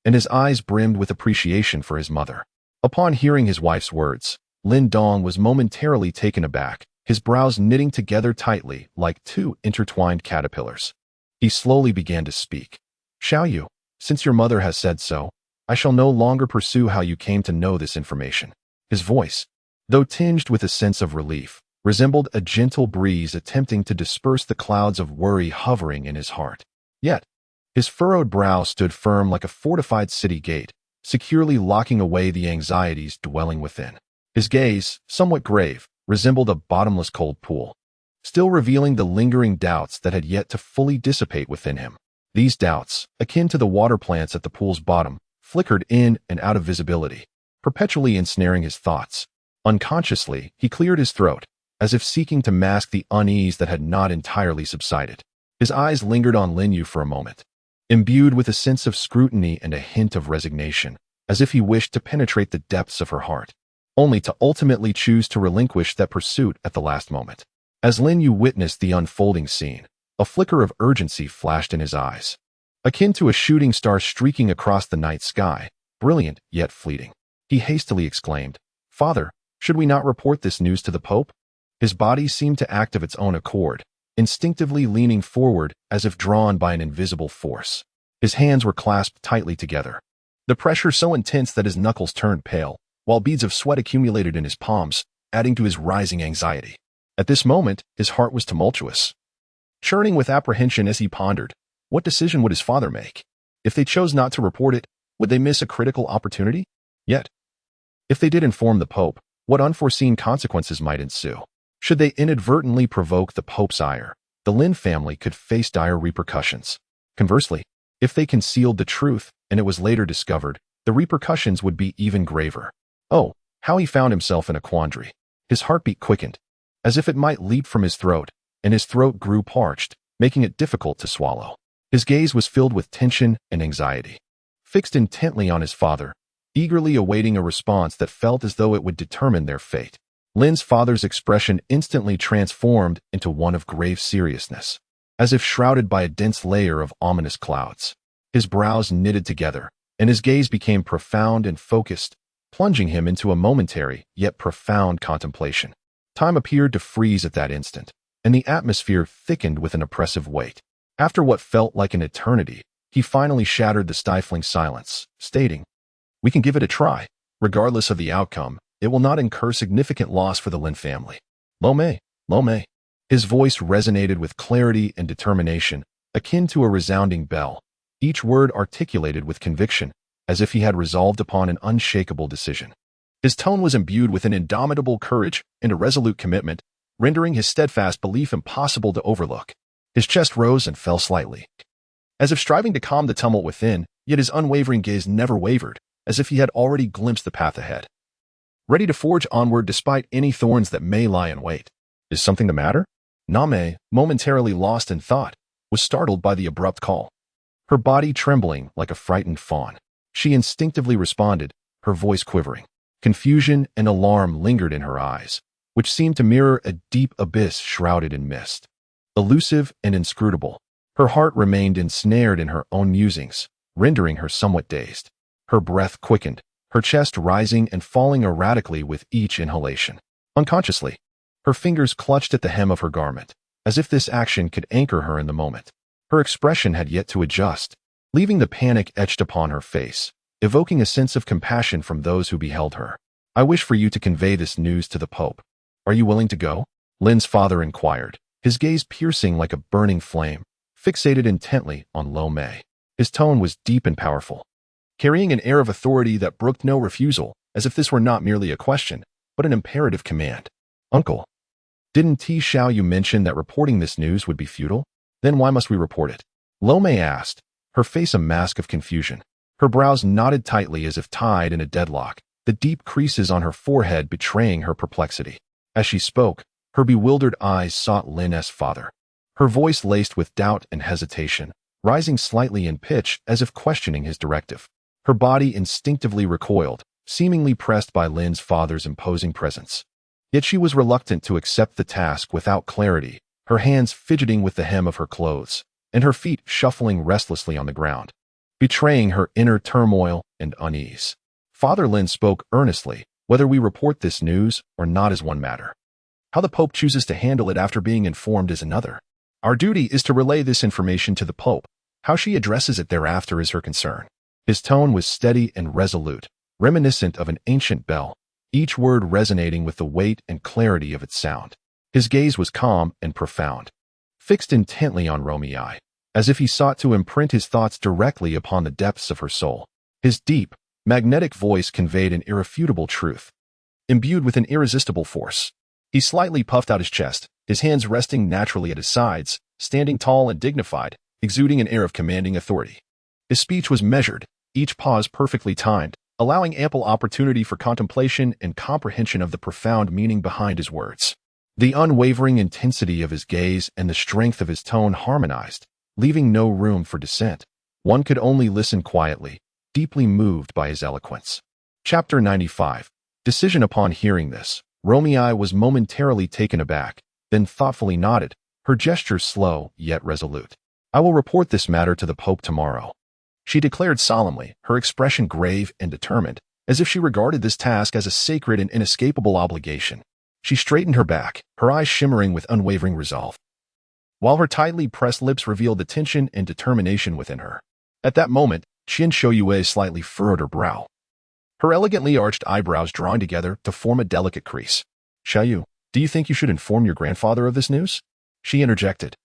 and his eyes brimmed with appreciation for his mother. Upon hearing his wife's words, Lin Dong was momentarily taken aback, his brows knitting together tightly like two intertwined caterpillars. He slowly began to speak. Xiaoyu, since your mother has said so, I shall no longer pursue how you came to know this information. His voice, though tinged with a sense of relief, resembled a gentle breeze attempting to disperse the clouds of worry hovering in his heart. Yet, his furrowed brow stood firm like a fortified city gate, securely locking away the anxieties dwelling within. His gaze, somewhat grave, resembled a bottomless cold pool, still revealing the lingering doubts that had yet to fully dissipate within him. These doubts, akin to the water plants at the pool's bottom, flickered in and out of visibility, perpetually ensnaring his thoughts. Unconsciously, he cleared his throat, as if seeking to mask the unease that had not entirely subsided. His eyes lingered on Lin Yu for a moment, imbued with a sense of scrutiny and a hint of resignation, as if he wished to penetrate the depths of her heart, only to ultimately choose to relinquish that pursuit at the last moment. As Lin Yu witnessed the unfolding scene, a flicker of urgency flashed in his eyes, akin to a shooting star streaking across the night sky, brilliant yet fleeting. He hastily exclaimed, Father, should we not report this news to the Pope? His body seemed to act of its own accord, instinctively leaning forward as if drawn by an invisible force. His hands were clasped tightly together, the pressure so intense that his knuckles turned pale, while beads of sweat accumulated in his palms, adding to his rising anxiety. At this moment, his heart was tumultuous, churning with apprehension as he pondered, what decision would his father make? If they chose not to report it, would they miss a critical opportunity? Yet, if they did inform the Pope, what unforeseen consequences might ensue? Should they inadvertently provoke the Pope's ire, the Lin family could face dire repercussions. Conversely, if they concealed the truth and it was later discovered, the repercussions would be even graver. Oh, how he found himself in a quandary. His heartbeat quickened, as if it might leap from his throat, and his throat grew parched, making it difficult to swallow. His gaze was filled with tension and anxiety, fixed intently on his father, eagerly awaiting a response that felt as though it would determine their fate. Lin's father's expression instantly transformed into one of grave seriousness, as if shrouded by a dense layer of ominous clouds. His brows knitted together, and his gaze became profound and focused, plunging him into a momentary yet profound contemplation. Time appeared to freeze at that instant, and the atmosphere thickened with an oppressive weight. After what felt like an eternity, he finally shattered the stifling silence, stating, "We can give it a try. Regardless of the outcome, it will not incur significant loss for the Lin family. Lo Mei, Lo Mei." His voice resonated with clarity and determination, akin to a resounding bell, each word articulated with conviction, as if he had resolved upon an unshakable decision. His tone was imbued with an indomitable courage and a resolute commitment, rendering his steadfast belief impossible to overlook. His chest rose and fell slightly, as if striving to calm the tumult within, yet his unwavering gaze never wavered, as if he had already glimpsed the path ahead, ready to forge onward despite any thorns that may lie in wait. "Is something the matter?" Name, momentarily lost in thought, was startled by the abrupt call. Her body trembling like a frightened fawn, she instinctively responded, her voice quivering. Confusion and alarm lingered in her eyes, which seemed to mirror a deep abyss shrouded in mist. Elusive and inscrutable, her heart remained ensnared in her own musings, rendering her somewhat dazed. Her breath quickened, her chest rising and falling erratically with each inhalation. Unconsciously, her fingers clutched at the hem of her garment, as if this action could anchor her in the moment. Her expression had yet to adjust, leaving the panic etched upon her face, evoking a sense of compassion from those who beheld her. "I wish for you to convey this news to the Pope. Are you willing to go?" Lin's father inquired, his gaze piercing like a burning flame, fixated intently on Lo Mei. His tone was deep and powerful, carrying an air of authority that brooked no refusal, as if this were not merely a question, but an imperative command. "Uncle, didn't Xiaoyu mention that reporting this news would be futile? Then why must we report it?" Lo Mei asked, her face a mask of confusion. Her brows knotted tightly as if tied in a deadlock, the deep creases on her forehead betraying her perplexity. As she spoke, her bewildered eyes sought Lin's father, her voice laced with doubt and hesitation, rising slightly in pitch as if questioning his directive. Her body instinctively recoiled, seemingly pressed by Lin's father's imposing presence. Yet she was reluctant to accept the task without clarity, her hands fidgeting with the hem of her clothes, and her feet shuffling restlessly on the ground, betraying her inner turmoil and unease. Father Lin spoke earnestly, "Whether we report this news or not is one matter. How the Pope chooses to handle it after being informed is another. Our duty is to relay this information to the Pope. How she addresses it thereafter is her concern." His tone was steady and resolute, reminiscent of an ancient bell, each word resonating with the weight and clarity of its sound. His gaze was calm and profound, fixed intently on Romei, as if he sought to imprint his thoughts directly upon the depths of her soul. His deep, magnetic voice conveyed an irrefutable truth, imbued with an irresistible force. He slightly puffed out his chest, his hands resting naturally at his sides, standing tall and dignified, exuding an air of commanding authority. His speech was measured, each pause perfectly timed, allowing ample opportunity for contemplation and comprehension of the profound meaning behind his words. The unwavering intensity of his gaze and the strength of his tone harmonized, leaving no room for dissent. One could only listen quietly, deeply moved by his eloquence. Chapter 95. Decision. Upon hearing this, Romei was momentarily taken aback, then thoughtfully nodded, her gesture slow yet resolute. "I will report this matter to the Pope tomorrow," she declared solemnly, her expression grave and determined, as if she regarded this task as a sacred and inescapable obligation. She straightened her back, her eyes shimmering with unwavering resolve, while her tightly pressed lips revealed the tension and determination within her. At that moment, Qin Shouyue slightly furrowed her brow, her elegantly arched eyebrows drawing together to form a delicate crease. "Xiaoyu, do you think you should inform your grandfather of this news?" she interjected,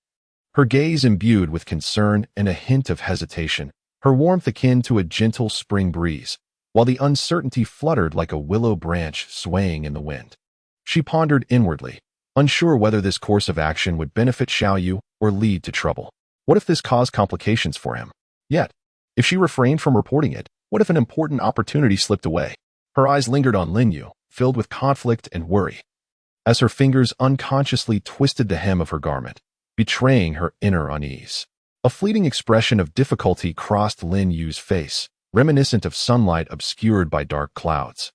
her gaze imbued with concern and a hint of hesitation, her warmth akin to a gentle spring breeze, while the uncertainty fluttered like a willow branch swaying in the wind. She pondered inwardly, unsure whether this course of action would benefit Xiaoyu or lead to trouble. What if this caused complications for him? Yet, if she refrained from reporting it, what if an important opportunity slipped away? Her eyes lingered on Linyu, filled with conflict and worry, as her fingers unconsciously twisted the hem of her garment, betraying her inner unease. A fleeting expression of difficulty crossed Lin Yu's face, reminiscent of sunlight obscured by dark clouds.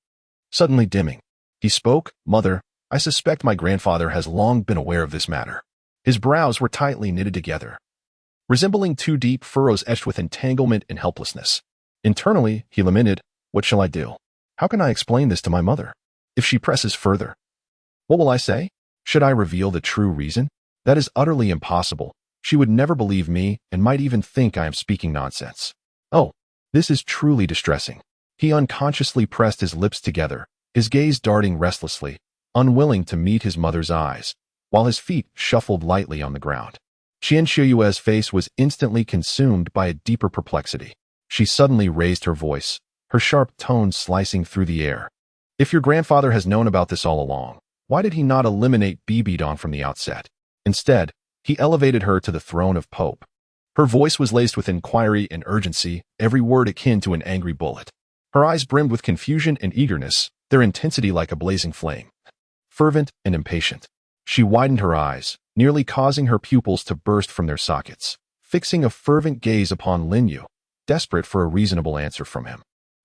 Suddenly dimming, he spoke, "Mother, I suspect my grandfather has long been aware of this matter." His brows were tightly knitted together, resembling two deep furrows etched with entanglement and helplessness. Internally, he lamented, "What shall I do? How can I explain this to my mother? If she presses further, what will I say? Should I reveal the true reason? That is utterly impossible. She would never believe me and might even think I am speaking nonsense. Oh, this is truly distressing." He unconsciously pressed his lips together, his gaze darting restlessly, unwilling to meet his mother's eyes, while his feet shuffled lightly on the ground. Qian Shiyue's face was instantly consumed by a deeper perplexity. She suddenly raised her voice, her sharp tones slicing through the air. "If your grandfather has known about this all along, why did he not eliminate Bibidong from the outset? Instead, he elevated her to the throne of Pope." Her voice was laced with inquiry and urgency, every word akin to an angry bullet. Her eyes brimmed with confusion and eagerness, their intensity like a blazing flame. Fervent and impatient, she widened her eyes, nearly causing her pupils to burst from their sockets, fixing a fervent gaze upon Lin Yu, desperate for a reasonable answer from him.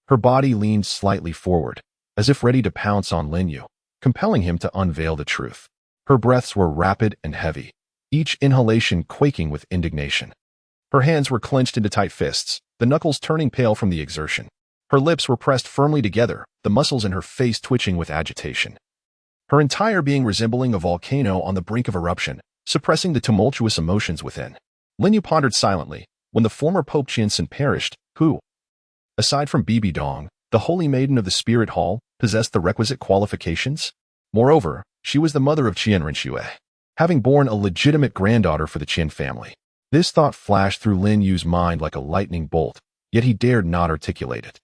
Her body leaned slightly forward, as if ready to pounce on Lin Yu, compelling him to unveil the truth. Her breaths were rapid and heavy, each inhalation quaking with indignation. Her hands were clenched into tight fists, the knuckles turning pale from the exertion. Her lips were pressed firmly together, the muscles in her face twitching with agitation. Her entire being resembling a volcano on the brink of eruption, suppressing the tumultuous emotions within. Lin Yu pondered silently, when the former Pope Qiansun perished, who, aside from Bibidong, the holy maiden of the Spirit Hall, possessed the requisite qualifications? Moreover, she was the mother of Qian Renxue, having borne a legitimate granddaughter for the Qin family. This thought flashed through Lin Yu's mind like a lightning bolt, yet he dared not articulate it.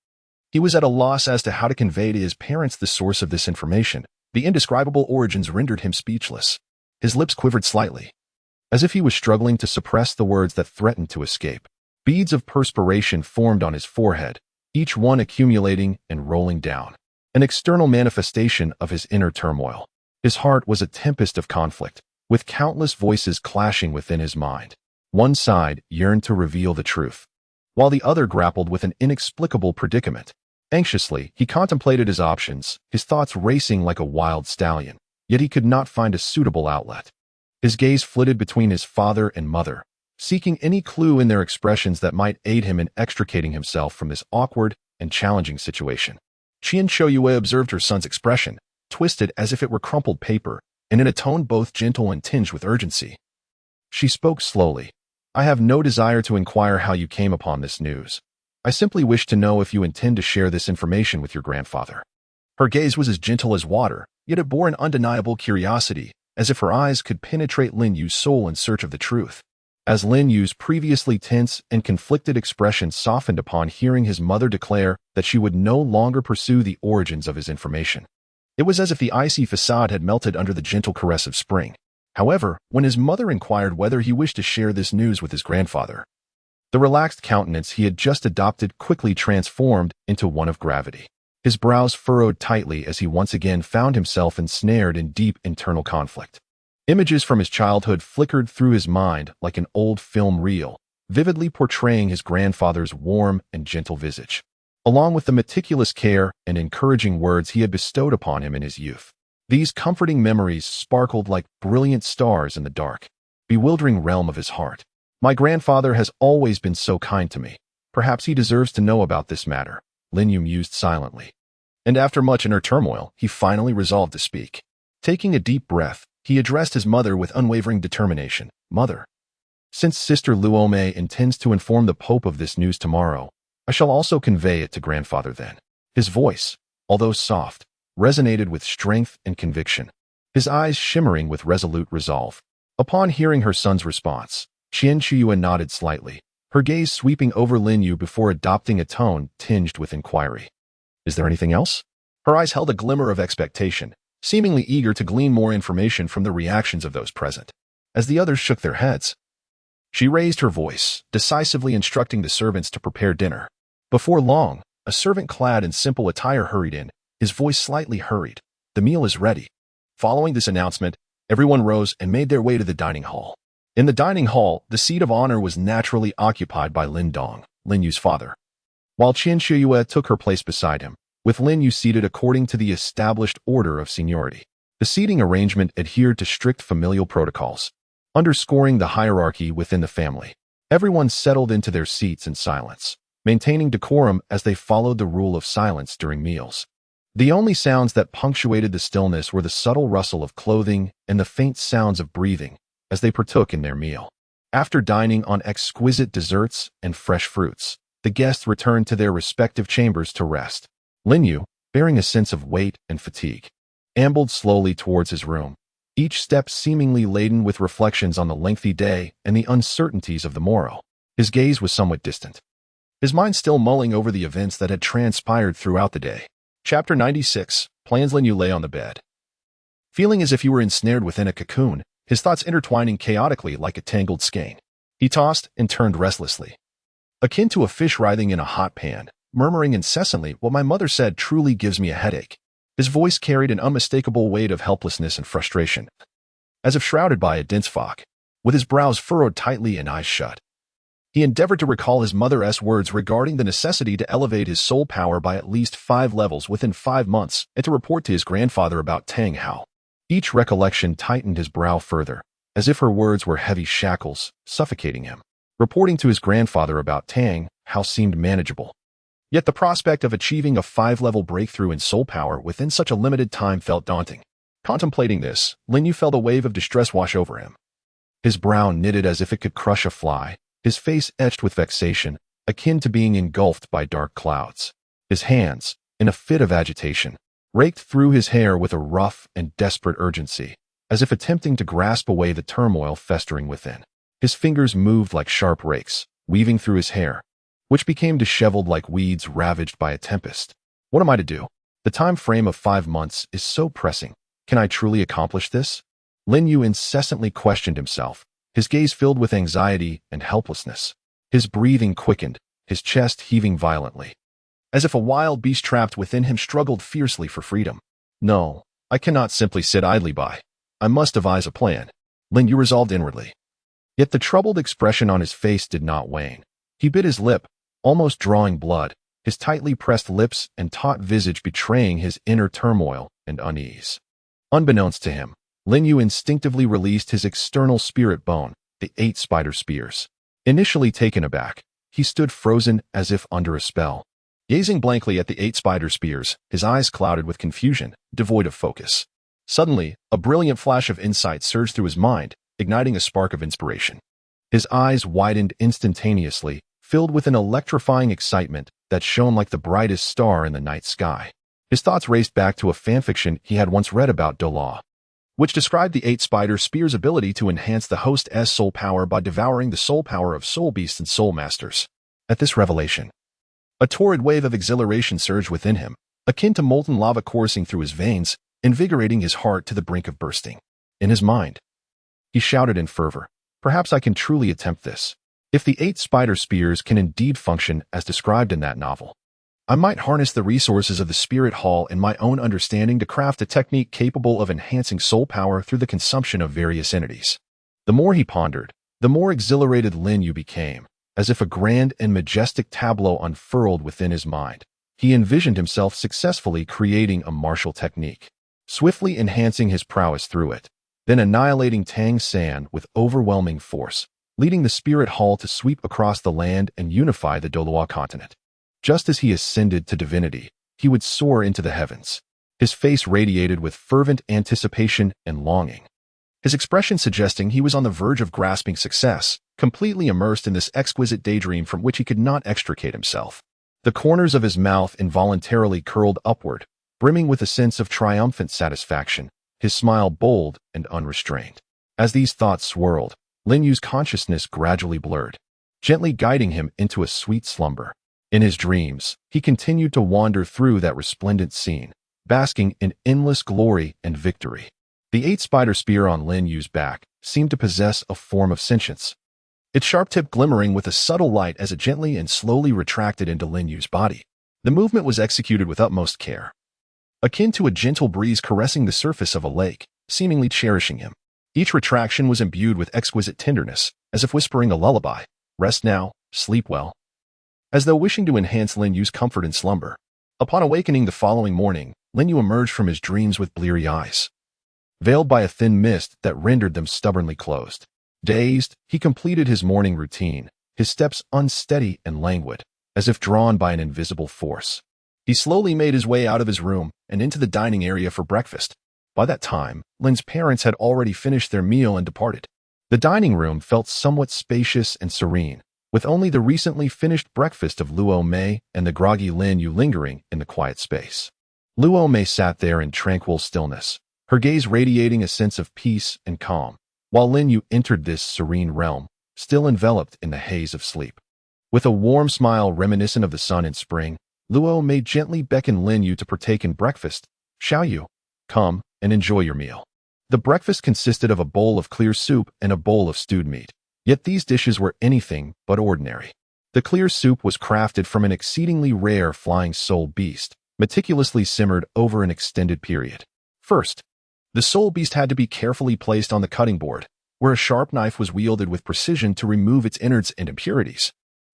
He was at a loss as to how to convey to his parents the source of this information. The indescribable origins rendered him speechless. His lips quivered slightly, as if he was struggling to suppress the words that threatened to escape. Beads of perspiration formed on his forehead, each one accumulating and rolling down, an external manifestation of his inner turmoil. His heart was a tempest of conflict, with countless voices clashing within his mind. One side yearned to reveal the truth, while the other grappled with an inexplicable predicament. Anxiously, he contemplated his options, his thoughts racing like a wild stallion, yet he could not find a suitable outlet. His gaze flitted between his father and mother, seeking any clue in their expressions that might aid him in extricating himself from this awkward and challenging situation. Qian Shoyue observed her son's expression, twisted as if it were crumpled paper, and in a tone both gentle and tinged with urgency. She spoke slowly. "I have no desire to inquire how you came upon this news. I simply wish to know if you intend to share this information with your grandfather." Her gaze was as gentle as water, yet it bore an undeniable curiosity, as if her eyes could penetrate Lin Yu's soul in search of the truth. As Lin Yu's previously tense and conflicted expression softened upon hearing his mother declare that she would no longer pursue the origins of his information, it was as if the icy facade had melted under the gentle caress of spring. However, when his mother inquired whether he wished to share this news with his grandfather, the relaxed countenance he had just adopted quickly transformed into one of gravity. His brows furrowed tightly as he once again found himself ensnared in deep internal conflict. Images from his childhood flickered through his mind like an old film reel, vividly portraying his grandfather's warm and gentle visage, along with the meticulous care and encouraging words he had bestowed upon him in his youth. These comforting memories sparkled like brilliant stars in the dark, bewildering realm of his heart. "My grandfather has always been so kind to me. Perhaps he deserves to know about this matter," Lin Yu mused silently. And after much inner turmoil, he finally resolved to speak. Taking a deep breath, he addressed his mother with unwavering determination. "Mother, since Sister Luomei intends to inform the Pope of this news tomorrow, I shall also convey it to grandfather then." His voice, although soft, resonated with strength and conviction, his eyes shimmering with resolute resolve. Upon hearing her son's response, Qian Shiyue nodded slightly, her gaze sweeping over Lin Yu before adopting a tone tinged with inquiry. "Is there anything else?" Her eyes held a glimmer of expectation, seemingly eager to glean more information from the reactions of those present. As the others shook their heads, she raised her voice, decisively instructing the servants to prepare dinner. Before long, a servant clad in simple attire hurried in, his voice slightly hurried. "The meal is ready." Following this announcement, everyone rose and made their way to the dining hall. In the dining hall, the seat of honor was naturally occupied by Lin Dong, Lin Yu's father, while Qian Shiyue took her place beside him, with Lin Yu seated according to the established order of seniority. The seating arrangement adhered to strict familial protocols, underscoring the hierarchy within the family. Everyone settled into their seats in silence, maintaining decorum as they followed the rule of silence during meals. The only sounds that punctuated the stillness were the subtle rustle of clothing and the faint sounds of breathing as they partook in their meal. After dining on exquisite desserts and fresh fruits, the guests returned to their respective chambers to rest. Linyu, bearing a sense of weight and fatigue, ambled slowly towards his room, each step seemingly laden with reflections on the lengthy day and the uncertainties of the morrow. His gaze was somewhat distant, his mind still mulling over the events that had transpired throughout the day. Chapter 96. Plans. Linyu lay on the bed, feeling as if he were ensnared within a cocoon, his thoughts intertwining chaotically like a tangled skein. He tossed and turned restlessly, akin to a fish writhing in a hot pan, murmuring incessantly, "What my mother said truly gives me a headache." His voice carried an unmistakable weight of helplessness and frustration, as if shrouded by a dense fog. With his brows furrowed tightly and eyes shut, he endeavored to recall his mother's words regarding the necessity to elevate his soul power by at least 5 levels within 5 months and to report to his grandfather about Tang Hao. Each recollection tightened his brow further, as if her words were heavy shackles, suffocating him. Reporting to his grandfather about Tang Hao seemed manageable. Yet the prospect of achieving a 5-level breakthrough in soul power within such a limited time felt daunting. Contemplating this, Linyu felt a wave of distress wash over him. His brow knitted as if it could crush a fly, his face etched with vexation, akin to being engulfed by dark clouds. His hands, in a fit of agitation, raked through his hair with a rough and desperate urgency, as if attempting to grasp away the turmoil festering within. His fingers moved like sharp rakes, weaving through his hair, which became disheveled like weeds ravaged by a tempest. What am I to do? The time frame of 5 months is so pressing. Can I truly accomplish this? Linyu incessantly questioned himself, his gaze filled with anxiety and helplessness. His breathing quickened, his chest heaving violently, as if a wild beast trapped within him struggled fiercely for freedom. No, I cannot simply sit idly by. I must devise a plan, Linyu resolved inwardly. Yet the troubled expression on his face did not wane. He bit his lip, almost drawing blood, his tightly pressed lips and taut visage betraying his inner turmoil and unease. Unbeknownst to him, Linyu instinctively released his external spirit bone, the 8 spider spears. Initially taken aback, he stood frozen as if under a spell. Gazing blankly at the 8 spider spears, his eyes clouded with confusion, devoid of focus. Suddenly, a brilliant flash of insight surged through his mind, igniting a spark of inspiration. His eyes widened instantaneously, filled with an electrifying excitement that shone like the brightest star in the night sky. His thoughts raced back to a fanfiction he had once read about Douluo, which described the 8 spider spears' ability to enhance the host's soul power by devouring the soul power of soul beasts and soul masters. At this revelation, a torrid wave of exhilaration surged within him, akin to molten lava coursing through his veins, invigorating his heart to the brink of bursting. In his mind, he shouted in fervor, "Perhaps I can truly attempt this. If the 8 spider spears can indeed function as described in that novel, I might harness the resources of the spirit hall and my own understanding to craft a technique capable of enhancing soul power through the consumption of various entities." The more he pondered, the more exhilarated Linyu became, as if a grand and majestic tableau unfurled within his mind. He envisioned himself successfully creating a martial technique, swiftly enhancing his prowess through it, then annihilating Tang San with overwhelming force, leading the spirit hall to sweep across the land and unify the Douluo continent. Just as he ascended to divinity, he would soar into the heavens. His face radiated with fervent anticipation and longing, his expression suggesting he was on the verge of grasping success, completely immersed in this exquisite daydream from which he could not extricate himself. The corners of his mouth involuntarily curled upward, brimming with a sense of triumphant satisfaction, his smile bold and unrestrained. As these thoughts swirled, Linyu's consciousness gradually blurred, gently guiding him into a sweet slumber. In his dreams, he continued to wander through that resplendent scene, basking in endless glory and victory. The 8 spider spear on Linyu's back seemed to possess a form of sentience, its sharp tip glimmering with a subtle light as it gently and slowly retracted into Linyu's body. The movement was executed with utmost care, akin to a gentle breeze caressing the surface of a lake, seemingly cherishing him. Each retraction was imbued with exquisite tenderness, as if whispering a lullaby. "Rest now, sleep well," as though wishing to enhance Linyu's comfort in slumber. Upon awakening the following morning, Linyu emerged from his dreams with bleary eyes, veiled by a thin mist that rendered them stubbornly closed. Dazed, he completed his morning routine, his steps unsteady and languid, as if drawn by an invisible force. He slowly made his way out of his room and into the dining area for breakfast. By that time, Lin's parents had already finished their meal and departed. The dining room felt somewhat spacious and serene, with only the recently finished breakfast of Luo Mei and the groggy Lin Yu lingering in the quiet space. Luo Mei sat there in tranquil stillness, her gaze radiating a sense of peace and calm, while Lin Yu entered this serene realm, still enveloped in the haze of sleep. With a warm smile reminiscent of the sun in spring, Luo Mei gently beckoned Lin Yu to partake in breakfast. Xiao Yu, come and enjoy your meal. The breakfast consisted of a bowl of clear soup and a bowl of stewed meat. Yet these dishes were anything but ordinary. The clear soup was crafted from an exceedingly rare flying soul beast, meticulously simmered over an extended period. First, the soul beast had to be carefully placed on the cutting board, where a sharp knife was wielded with precision to remove its innards and impurities.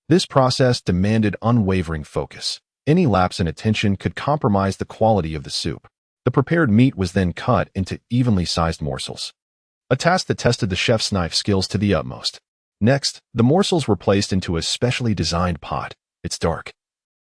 This process demanded unwavering focus. Any lapse in attention could compromise the quality of the soup. The prepared meat was then cut into evenly sized morsels, a task that tested the chef's knife skills to the utmost. Next, the morsels were placed into a specially designed pot, its dark,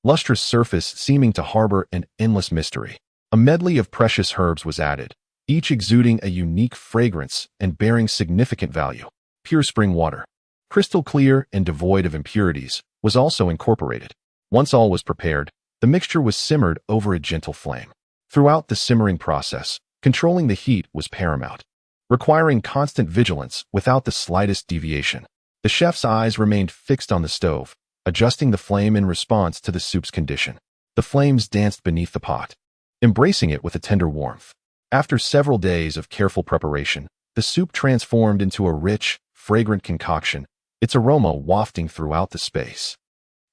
lustrous surface seeming to harbor an endless mystery. A medley of precious herbs was added, each exuding a unique fragrance and bearing significant value. Pure spring water, crystal clear and devoid of impurities, was also incorporated. Once all was prepared, the mixture was simmered over a gentle flame. Throughout the simmering process, controlling the heat was paramount, requiring constant vigilance without the slightest deviation. The chef's eyes remained fixed on the stove, adjusting the flame in response to the soup's condition. The flames danced beneath the pot, embracing it with a tender warmth. After several days of careful preparation, the soup transformed into a rich, fragrant concoction, its aroma wafting throughout the space,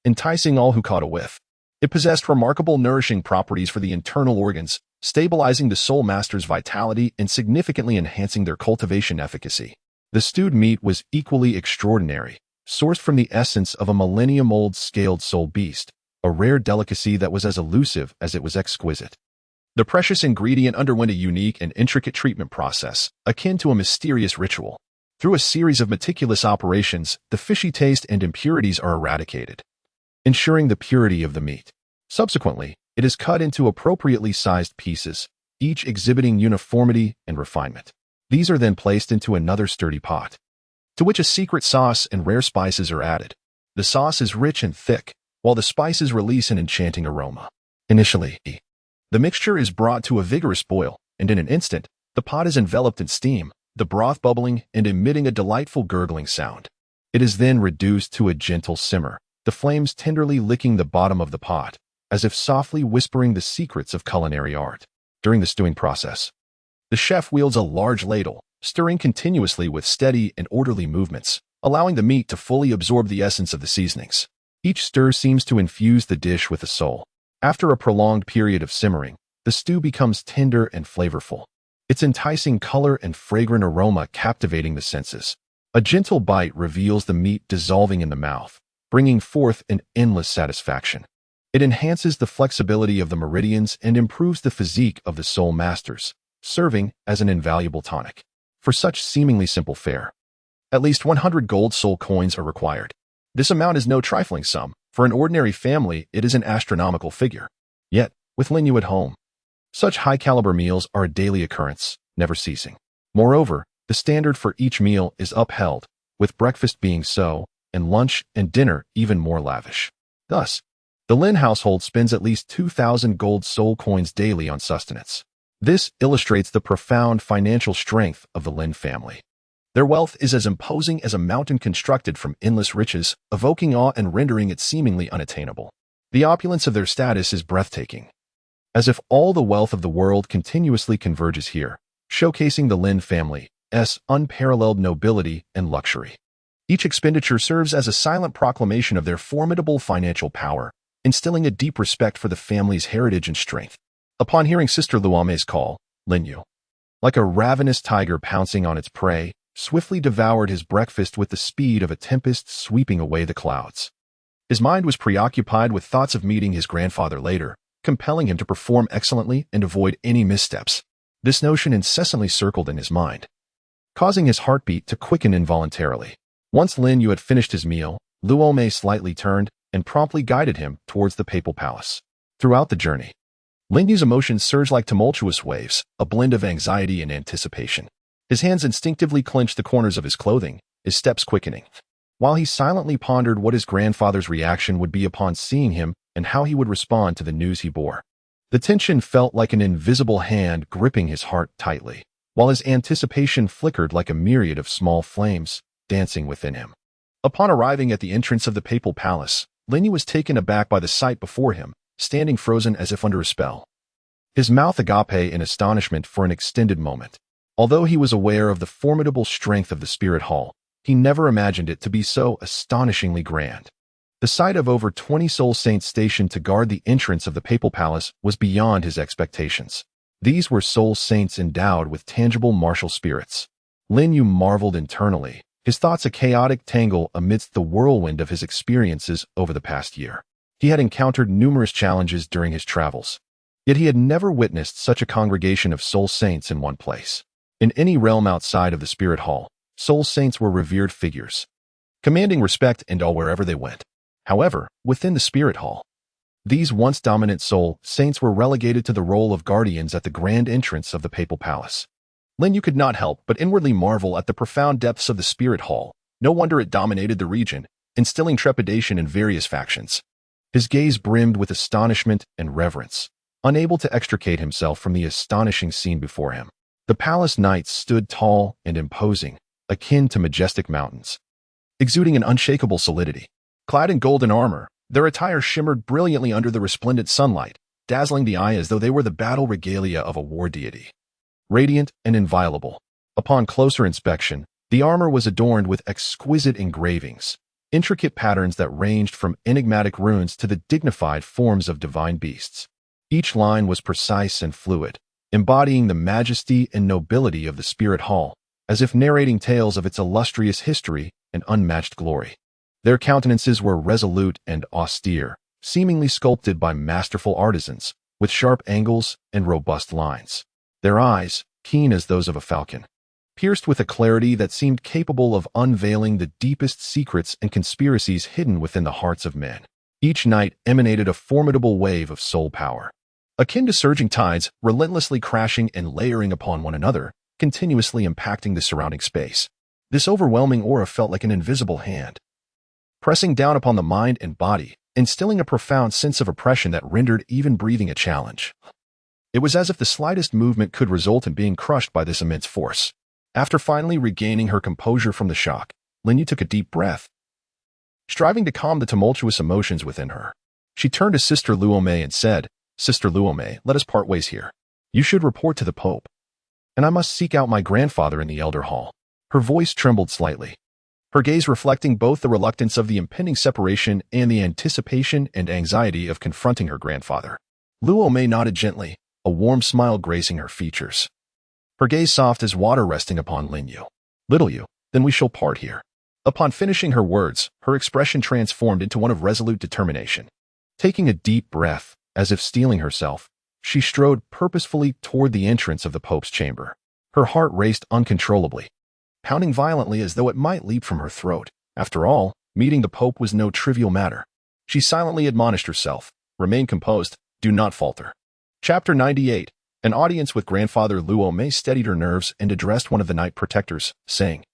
enticing all who caught a whiff. It possessed remarkable nourishing properties for the internal organs, stabilizing the soul master's vitality and significantly enhancing their cultivation efficacy. The stewed meat was equally extraordinary, sourced from the essence of a millennium-old scaled soul beast, a rare delicacy that was as elusive as it was exquisite. The precious ingredient underwent a unique and intricate treatment process, akin to a mysterious ritual. Through a series of meticulous operations, the fishy taste and impurities are eradicated, ensuring the purity of the meat. Subsequently, it is cut into appropriately sized pieces, each exhibiting uniformity and refinement. These are then placed into another sturdy pot, to which a secret sauce and rare spices are added. The sauce is rich and thick, while the spices release an enchanting aroma. Initially, the mixture is brought to a vigorous boil, and in an instant, the pot is enveloped in steam, the broth bubbling and emitting a delightful gurgling sound. It is then reduced to a gentle simmer, the flames tenderly licking the bottom of the pot, as if softly whispering the secrets of culinary art. During the stewing process, the chef wields a large ladle, stirring continuously with steady and orderly movements, allowing the meat to fully absorb the essence of the seasonings. Each stir seems to infuse the dish with a soul. After a prolonged period of simmering, the stew becomes tender and flavorful, its enticing color and fragrant aroma captivating the senses. A gentle bite reveals the meat dissolving in the mouth, bringing forth an endless satisfaction. It enhances the flexibility of the meridians and improves the physique of the soul masters, serving as an invaluable tonic. For such seemingly simple fare, at least 100 gold soul coins are required. This amount is no trifling sum. For an ordinary family, it is an astronomical figure. Yet, with Lin Yu at home, such high-caliber meals are a daily occurrence, never ceasing. Moreover, the standard for each meal is upheld, with breakfast being so, and lunch and dinner even more lavish. Thus, the Lin household spends at least 2,000 gold soul coins daily on sustenance. This illustrates the profound financial strength of the Lin family. Their wealth is as imposing as a mountain constructed from endless riches, evoking awe and rendering it seemingly unattainable. The opulence of their status is breathtaking, as if all the wealth of the world continuously converges here, showcasing the Lin family's unparalleled nobility and luxury. Each expenditure serves as a silent proclamation of their formidable financial power, instilling a deep respect for the family's heritage and strength. Upon hearing Sister Luo Mei's call, Lin Yu, like a ravenous tiger pouncing on its prey, swiftly devoured his breakfast with the speed of a tempest sweeping away the clouds. His mind was preoccupied with thoughts of meeting his grandfather later, compelling him to perform excellently and avoid any missteps. This notion incessantly circled in his mind, causing his heartbeat to quicken involuntarily. Once Lin Yu had finished his meal, Luo Mei slightly turned and promptly guided him towards the papal palace. Throughout the journey, Lin Yu's emotions surged like tumultuous waves, a blend of anxiety and anticipation. His hands instinctively clenched the corners of his clothing, his steps quickening, while he silently pondered what his grandfather's reaction would be upon seeing him and how he would respond to the news he bore. The tension felt like an invisible hand gripping his heart tightly, while his anticipation flickered like a myriad of small flames dancing within him. Upon arriving at the entrance of the papal palace, Lin Yu was taken aback by the sight before him, standing frozen as if under a spell. His mouth agape in astonishment for an extended moment. Although he was aware of the formidable strength of the Spirit Hall, he never imagined it to be so astonishingly grand. The sight of over 20 soul saints stationed to guard the entrance of the papal palace was beyond his expectations. These were soul saints endowed with tangible martial spirits. Lin Yu marveled internally, his thoughts a chaotic tangle amidst the whirlwind of his experiences over the past year. He had encountered numerous challenges during his travels, yet he had never witnessed such a congregation of soul saints in one place. In any realm outside of the Spirit Hall, soul saints were revered figures, commanding respect and awe wherever they went. However, within the Spirit Hall, these once dominant soul saints were relegated to the role of guardians at the grand entrance of the papal palace. Lin Yu could not help but inwardly marvel at the profound depths of the Spirit Hall. No wonder it dominated the region, instilling trepidation in various factions. His gaze brimmed with astonishment and reverence, unable to extricate himself from the astonishing scene before him. The palace knights stood tall and imposing, akin to majestic mountains, exuding an unshakable solidity. Clad in golden armor, their attire shimmered brilliantly under the resplendent sunlight, dazzling the eye as though they were the battle regalia of a war deity. Radiant and inviolable, upon closer inspection, the armor was adorned with exquisite engravings, intricate patterns that ranged from enigmatic runes to the dignified forms of divine beasts. Each line was precise and fluid, embodying the majesty and nobility of the Spirit Hall, as if narrating tales of its illustrious history and unmatched glory. Their countenances were resolute and austere, seemingly sculpted by masterful artisans, with sharp angles and robust lines. Their eyes, keen as those of a falcon, pierced with a clarity that seemed capable of unveiling the deepest secrets and conspiracies hidden within the hearts of men. Each knight emanated a formidable wave of soul power, akin to surging tides, relentlessly crashing and layering upon one another, continuously impacting the surrounding space. This overwhelming aura felt like an invisible hand, pressing down upon the mind and body, instilling a profound sense of oppression that rendered even breathing a challenge. It was as if the slightest movement could result in being crushed by this immense force. After finally regaining her composure from the shock, Lin Yu took a deep breath, striving to calm the tumultuous emotions within her. She turned to Sister Luo Mei and said, "Sister Luo Mei, let us part ways here. You should report to the Pope, and I must seek out my grandfather in the Elder Hall." Her voice trembled slightly, her gaze reflecting both the reluctance of the impending separation and the anticipation and anxiety of confronting her grandfather. Luo Mei nodded gently, a warm smile gracing her features, her gaze soft as water resting upon Lin Yu. "Little Yu, then we shall part here." Upon finishing her words, her expression transformed into one of resolute determination. Taking a deep breath, as if steeling herself, she strode purposefully toward the entrance of the Pope's chamber. Her heart raced uncontrollably, pounding violently as though it might leap from her throat. After all, meeting the Pope was no trivial matter. She silently admonished herself, "Remain composed, do not falter." Chapter 98. An audience with Grandfather Luo Mei steadied her nerves and addressed one of the Knight Protectors, saying,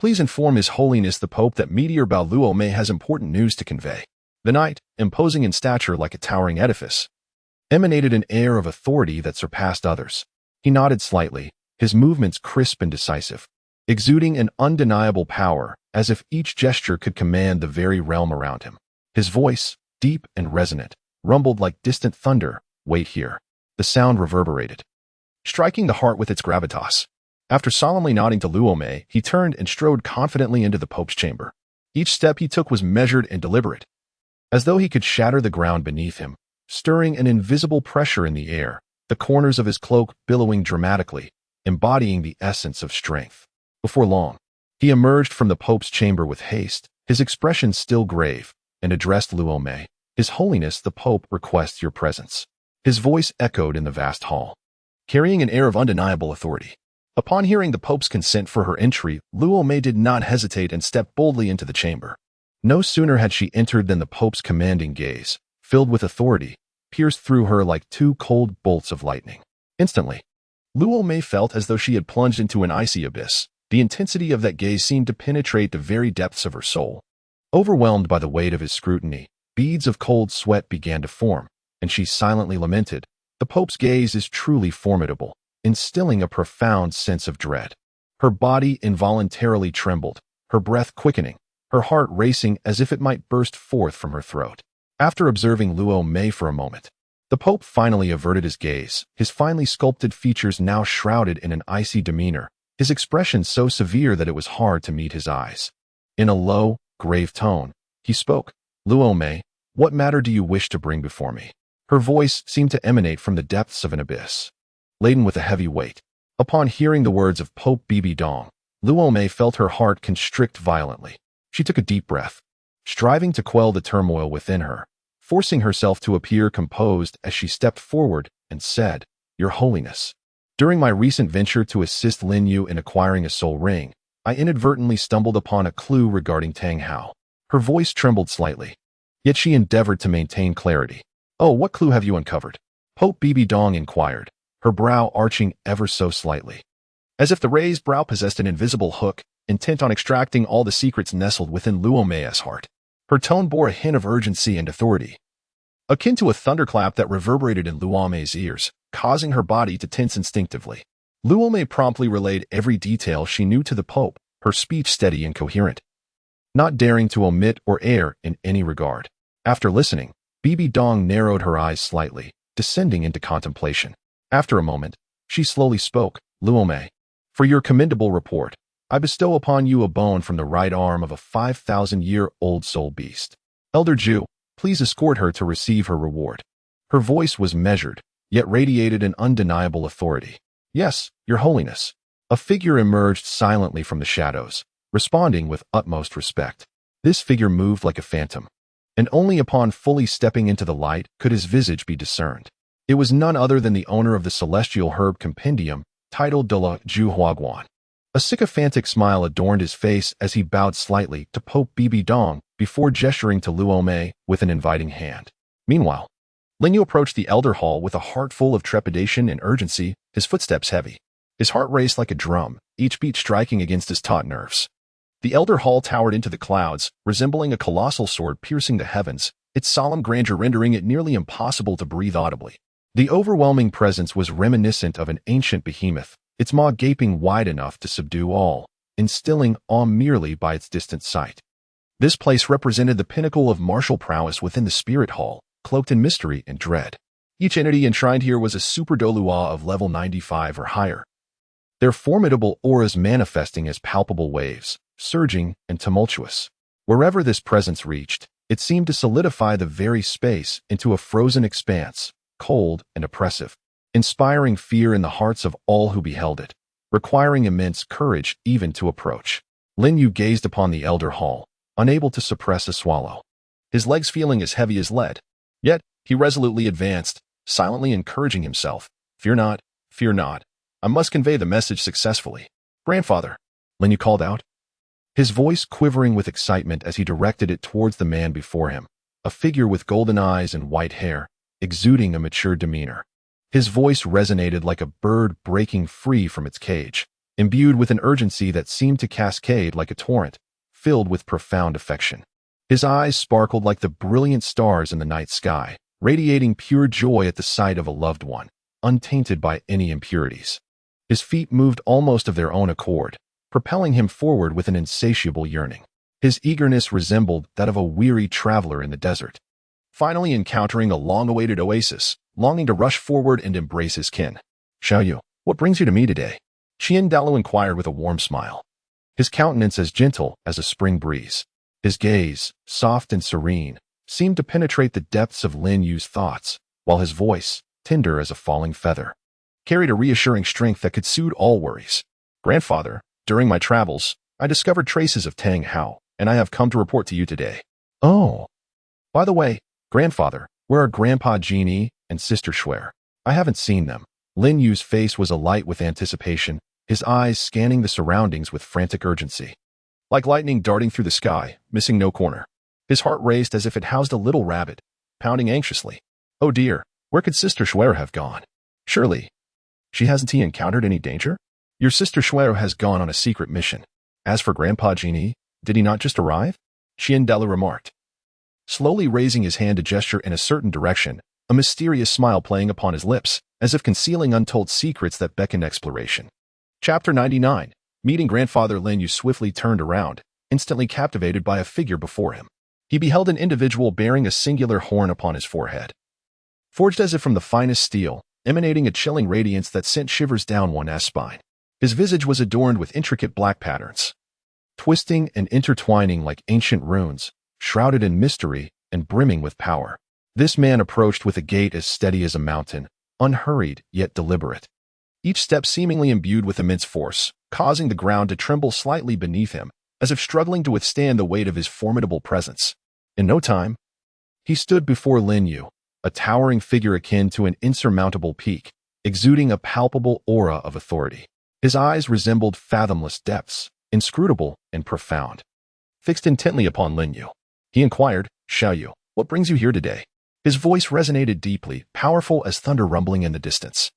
"Please inform His Holiness the Pope that Meteor Bao Luo Mei has important news to convey." The knight, imposing in stature like a towering edifice, emanated an air of authority that surpassed others. He nodded slightly, his movements crisp and decisive, exuding an undeniable power, as if each gesture could command the very realm around him. His voice, deep and resonant, rumbled like distant thunder. "Wait here." The sound reverberated, striking the heart with its gravitas. After solemnly nodding to Luo Mei, he turned and strode confidently into the Pope's chamber. Each step he took was measured and deliberate, as though he could shatter the ground beneath him, stirring an invisible pressure in the air, the corners of his cloak billowing dramatically, embodying the essence of strength. Before long, he emerged from the Pope's chamber with haste, his expression still grave, and addressed Luo Mei. "His Holiness the Pope requests your presence." His voice echoed in the vast hall, carrying an air of undeniable authority. Upon hearing the Pope's consent for her entry, Luo Mei did not hesitate and stepped boldly into the chamber. No sooner had she entered than the Pope's commanding gaze, filled with authority, pierced through her like two cold bolts of lightning. Instantly, Luo Mei felt as though she had plunged into an icy abyss. The intensity of that gaze seemed to penetrate the very depths of her soul. Overwhelmed by the weight of his scrutiny, beads of cold sweat began to form, and she silently lamented, "The Pope's gaze is truly formidable, instilling a profound sense of dread." Her body involuntarily trembled, her breath quickening, her heart racing as if it might burst forth from her throat. After observing Luo Mei for a moment, the Pope finally averted his gaze, his finely sculpted features now shrouded in an icy demeanor, his expression so severe that it was hard to meet his eyes. In a low, grave tone, he spoke, "Luo Mei, what matter do you wish to bring before me?" Her voice seemed to emanate from the depths of an abyss, laden with a heavy weight. Upon hearing the words of Pope Bibi Dong, Luo Mei felt her heart constrict violently. She took a deep breath, striving to quell the turmoil within her, forcing herself to appear composed as she stepped forward and said, "Your Holiness, during my recent venture to assist Lin Yu in acquiring a soul ring, I inadvertently stumbled upon a clue regarding Tang Hao." Her voice trembled slightly, yet she endeavored to maintain clarity. "Oh, what clue have you uncovered?" Pope Bibi Dong inquired, her brow arching ever so slightly, as if the raised brow possessed an invisible hook, intent on extracting all the secrets nestled within Luo Mei's heart. Her tone bore a hint of urgency and authority, akin to a thunderclap that reverberated in Luo Mei's ears, causing her body to tense instinctively. Luo Mei promptly relayed every detail she knew to the Pope, her speech steady and coherent, not daring to omit or err in any regard. After listening, Bibi Dong narrowed her eyes slightly, descending into contemplation. After a moment, she slowly spoke, "Luo Mei, for your commendable report, I bestow upon you a bone from the right arm of a 5,000-year-old soul beast. Elder Ju, please escort her to receive her reward." Her voice was measured, yet radiated an undeniable authority. "Yes, Your Holiness." A figure emerged silently from the shadows, responding with utmost respect. This figure moved like a phantom, and only upon fully stepping into the light could his visage be discerned. It was none other than the owner of the celestial herb compendium, titled Douluo Ju Huaguan. A sycophantic smile adorned his face as he bowed slightly to Pope Bibi Dong before gesturing to Luo Mei with an inviting hand. Meanwhile, Lin Yu approached the elder hall with a heart full of trepidation and urgency, his footsteps heavy. His heart raced like a drum, each beat striking against his taut nerves. The elder hall towered into the clouds, resembling a colossal sword piercing the heavens, its solemn grandeur rendering it nearly impossible to breathe audibly. The overwhelming presence was reminiscent of an ancient behemoth, its maw gaping wide enough to subdue all, instilling awe merely by its distant sight. This place represented the pinnacle of martial prowess within the spirit hall, cloaked in mystery and dread. Each entity enshrined here was a super Douluo of level 95 or higher, their formidable auras manifesting as palpable waves, surging and tumultuous. Wherever this presence reached, it seemed to solidify the very space into a frozen expanse, cold and oppressive, inspiring fear in the hearts of all who beheld it, requiring immense courage even to approach. Lin Yu gazed upon the elder hall, unable to suppress a swallow, his legs feeling as heavy as lead. Yet, he resolutely advanced, silently encouraging himself, "Fear not, fear not. I must convey the message successfully." "Grandfather," Lin Yu called out, his voice quivering with excitement as he directed it towards the man before him, a figure with golden eyes and white hair, exuding a mature demeanor. His voice resonated like a bird breaking free from its cage, imbued with an urgency that seemed to cascade like a torrent, filled with profound affection. His eyes sparkled like the brilliant stars in the night sky, radiating pure joy at the sight of a loved one, untainted by any impurities. His feet moved almost of their own accord, propelling him forward with an insatiable yearning. His eagerness resembled that of a weary traveler in the desert, finally encountering a long-awaited oasis, longing to rush forward and embrace his kin. "Xiaoyu, what brings you to me today?" Qian Dalu inquired with a warm smile, his countenance as gentle as a spring breeze. His gaze, soft and serene, seemed to penetrate the depths of Lin Yu's thoughts, while his voice, tender as a falling feather, carried a reassuring strength that could soothe all worries. "Grandfather, during my travels, I discovered traces of Tang Hao, and I have come to report to you today." "Oh. By the way, Grandfather, where are Grandpa Genie and Sister Schwer? I haven't seen them." Lin Yu's face was alight with anticipation, his eyes scanning the surroundings with frantic urgency. like lightning darting through the sky, missing no corner. His heart raced as if it housed a little rabbit, pounding anxiously. Oh dear, where could Sister Shuero have gone? Surely, she hasn't he encountered any danger? Your Sister Shuero has gone on a secret mission. As for Grandpa Genie, did he not just arrive? Qiandao remarked, slowly raising his hand to gesture in a certain direction, a mysterious smile playing upon his lips, as if concealing untold secrets that beckon exploration. Chapter 99. Meeting Grandfather Lin Yu swiftly turned around, instantly captivated by a figure before him. He beheld an individual bearing a singular horn upon his forehead. Forged as if from the finest steel, emanating a chilling radiance that sent shivers down one's spine. His visage was adorned with intricate black patterns, twisting and intertwining like ancient runes, shrouded in mystery and brimming with power. This man approached with a gait as steady as a mountain, unhurried yet deliberate. Each step seemingly imbued with immense force, causing the ground to tremble slightly beneath him, as if struggling to withstand the weight of his formidable presence. In no time, he stood before Lin Yu, a towering figure akin to an insurmountable peak, exuding a palpable aura of authority. His eyes resembled fathomless depths, inscrutable and profound. Fixed intently upon Lin Yu, he inquired, Xiaoyu, what brings you here today? His voice resonated deeply, powerful as thunder rumbling in the distance.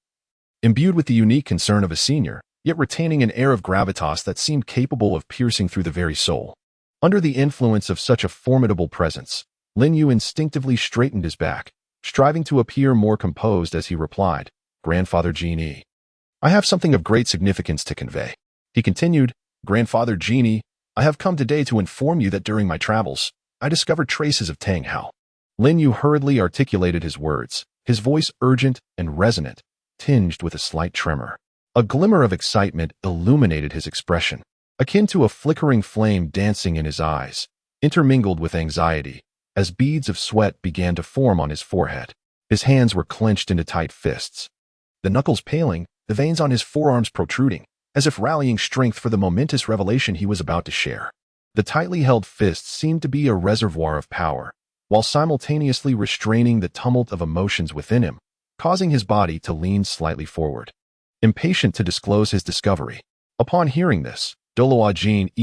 Imbued with the unique concern of a senior, yet retaining an air of gravitas that seemed capable of piercing through the very soul. Under the influence of such a formidable presence, Lin Yu instinctively straightened his back, striving to appear more composed as he replied, Grandfather Genie, I have something of great significance to convey. He continued, Grandfather Genie, I have come today to inform you that during my travels, I discovered traces of Tang Hao. Lin Yu hurriedly articulated his words, his voice urgent and resonant, tinged with a slight tremor. A glimmer of excitement illuminated his expression, akin to a flickering flame dancing in his eyes, intermingled with anxiety, as beads of sweat began to form on his forehead. His hands were clenched into tight fists, the knuckles paling, the veins on his forearms protruding, as if rallying strength for the momentous revelation he was about to share. The tightly held fists seemed to be a reservoir of power, while simultaneously restraining the tumult of emotions within him, causing his body to lean slightly forward. Impatient to disclose his discovery. Upon hearing this, Douluo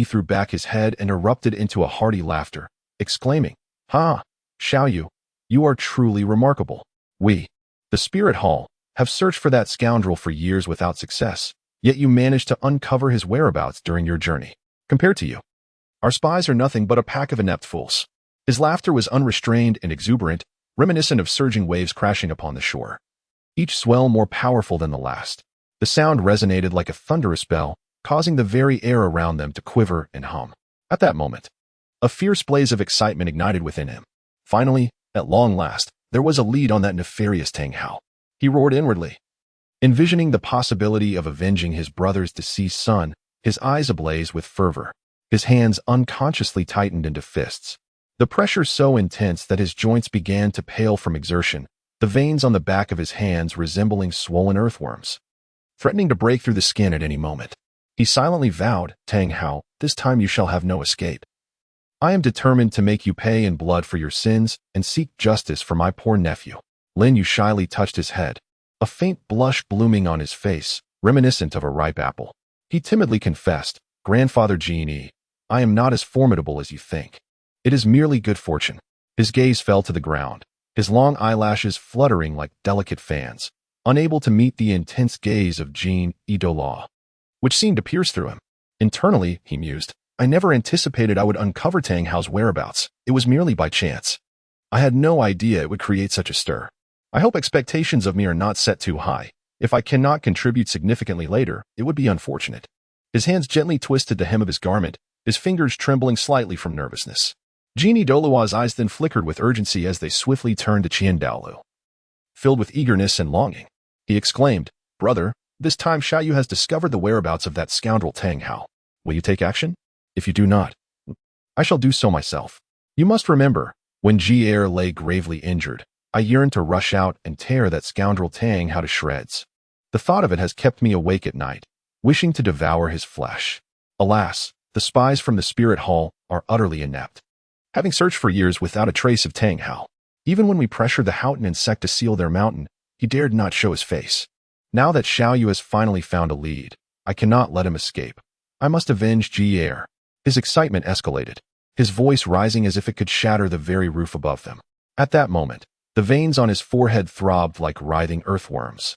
threw back his head and erupted into a hearty laughter, exclaiming, Ha! Xiaoyu, you are truly remarkable. We, the Spirit Hall, have searched for that scoundrel for years without success, yet you managed to uncover his whereabouts during your journey. Compared to you, our spies are nothing but a pack of inept fools. His laughter was unrestrained and exuberant, reminiscent of surging waves crashing upon the shore, each swell more powerful than the last. The sound resonated like a thunderous bell, causing the very air around them to quiver and hum. At that moment, a fierce blaze of excitement ignited within him. Finally, at long last, there was a lead on that nefarious Tang Hao. He roared inwardly, envisioning the possibility of avenging his brother's deceased son, his eyes ablaze with fervor. His hands unconsciously tightened into fists, the pressure so intense that his joints began to pale from exertion, the veins on the back of his hands resembling swollen earthworms, threatening to break through the skin at any moment. He silently vowed, Tang Hao, this time you shall have no escape. I am determined to make you pay in blood for your sins and seek justice for my poor nephew. Lin Yu shyly touched his head, a faint blush blooming on his face, reminiscent of a ripe apple. He timidly confessed, Grandfather Genie, I am not as formidable as you think. It is merely good fortune. His gaze fell to the ground, his long eyelashes fluttering like delicate fans, unable to meet the intense gaze of Jean Douluo, which seemed to pierce through him. Internally, he mused, I never anticipated I would uncover Tang Hao's whereabouts. It was merely by chance. I had no idea it would create such a stir. I hope expectations of me are not set too high. If I cannot contribute significantly later, it would be unfortunate. His hands gently twisted the hem of his garment, his fingers trembling slightly from nervousness. Genie Douluo's eyes then flickered with urgency as they swiftly turned to Qiandao. Filled with eagerness and longing, he exclaimed, Brother, this time Xiaoyu has discovered the whereabouts of that scoundrel Tang Hao. Will you take action? If you do not, I shall do so myself. You must remember, when Jier lay gravely injured, I yearned to rush out and tear that scoundrel Tang Hao to shreds. The thought of it has kept me awake at night, wishing to devour his flesh. Alas, the spies from the Spirit Hall are utterly inept, having searched for years without a trace of Tang Hao. Even when we pressured the Houghton sect to seal their mountain, he dared not show his face. Now that Xiaoyu has finally found a lead, I cannot let him escape. I must avenge Jier. His excitement escalated, his voice rising as if it could shatter the very roof above them. At that moment, the veins on his forehead throbbed like writhing earthworms.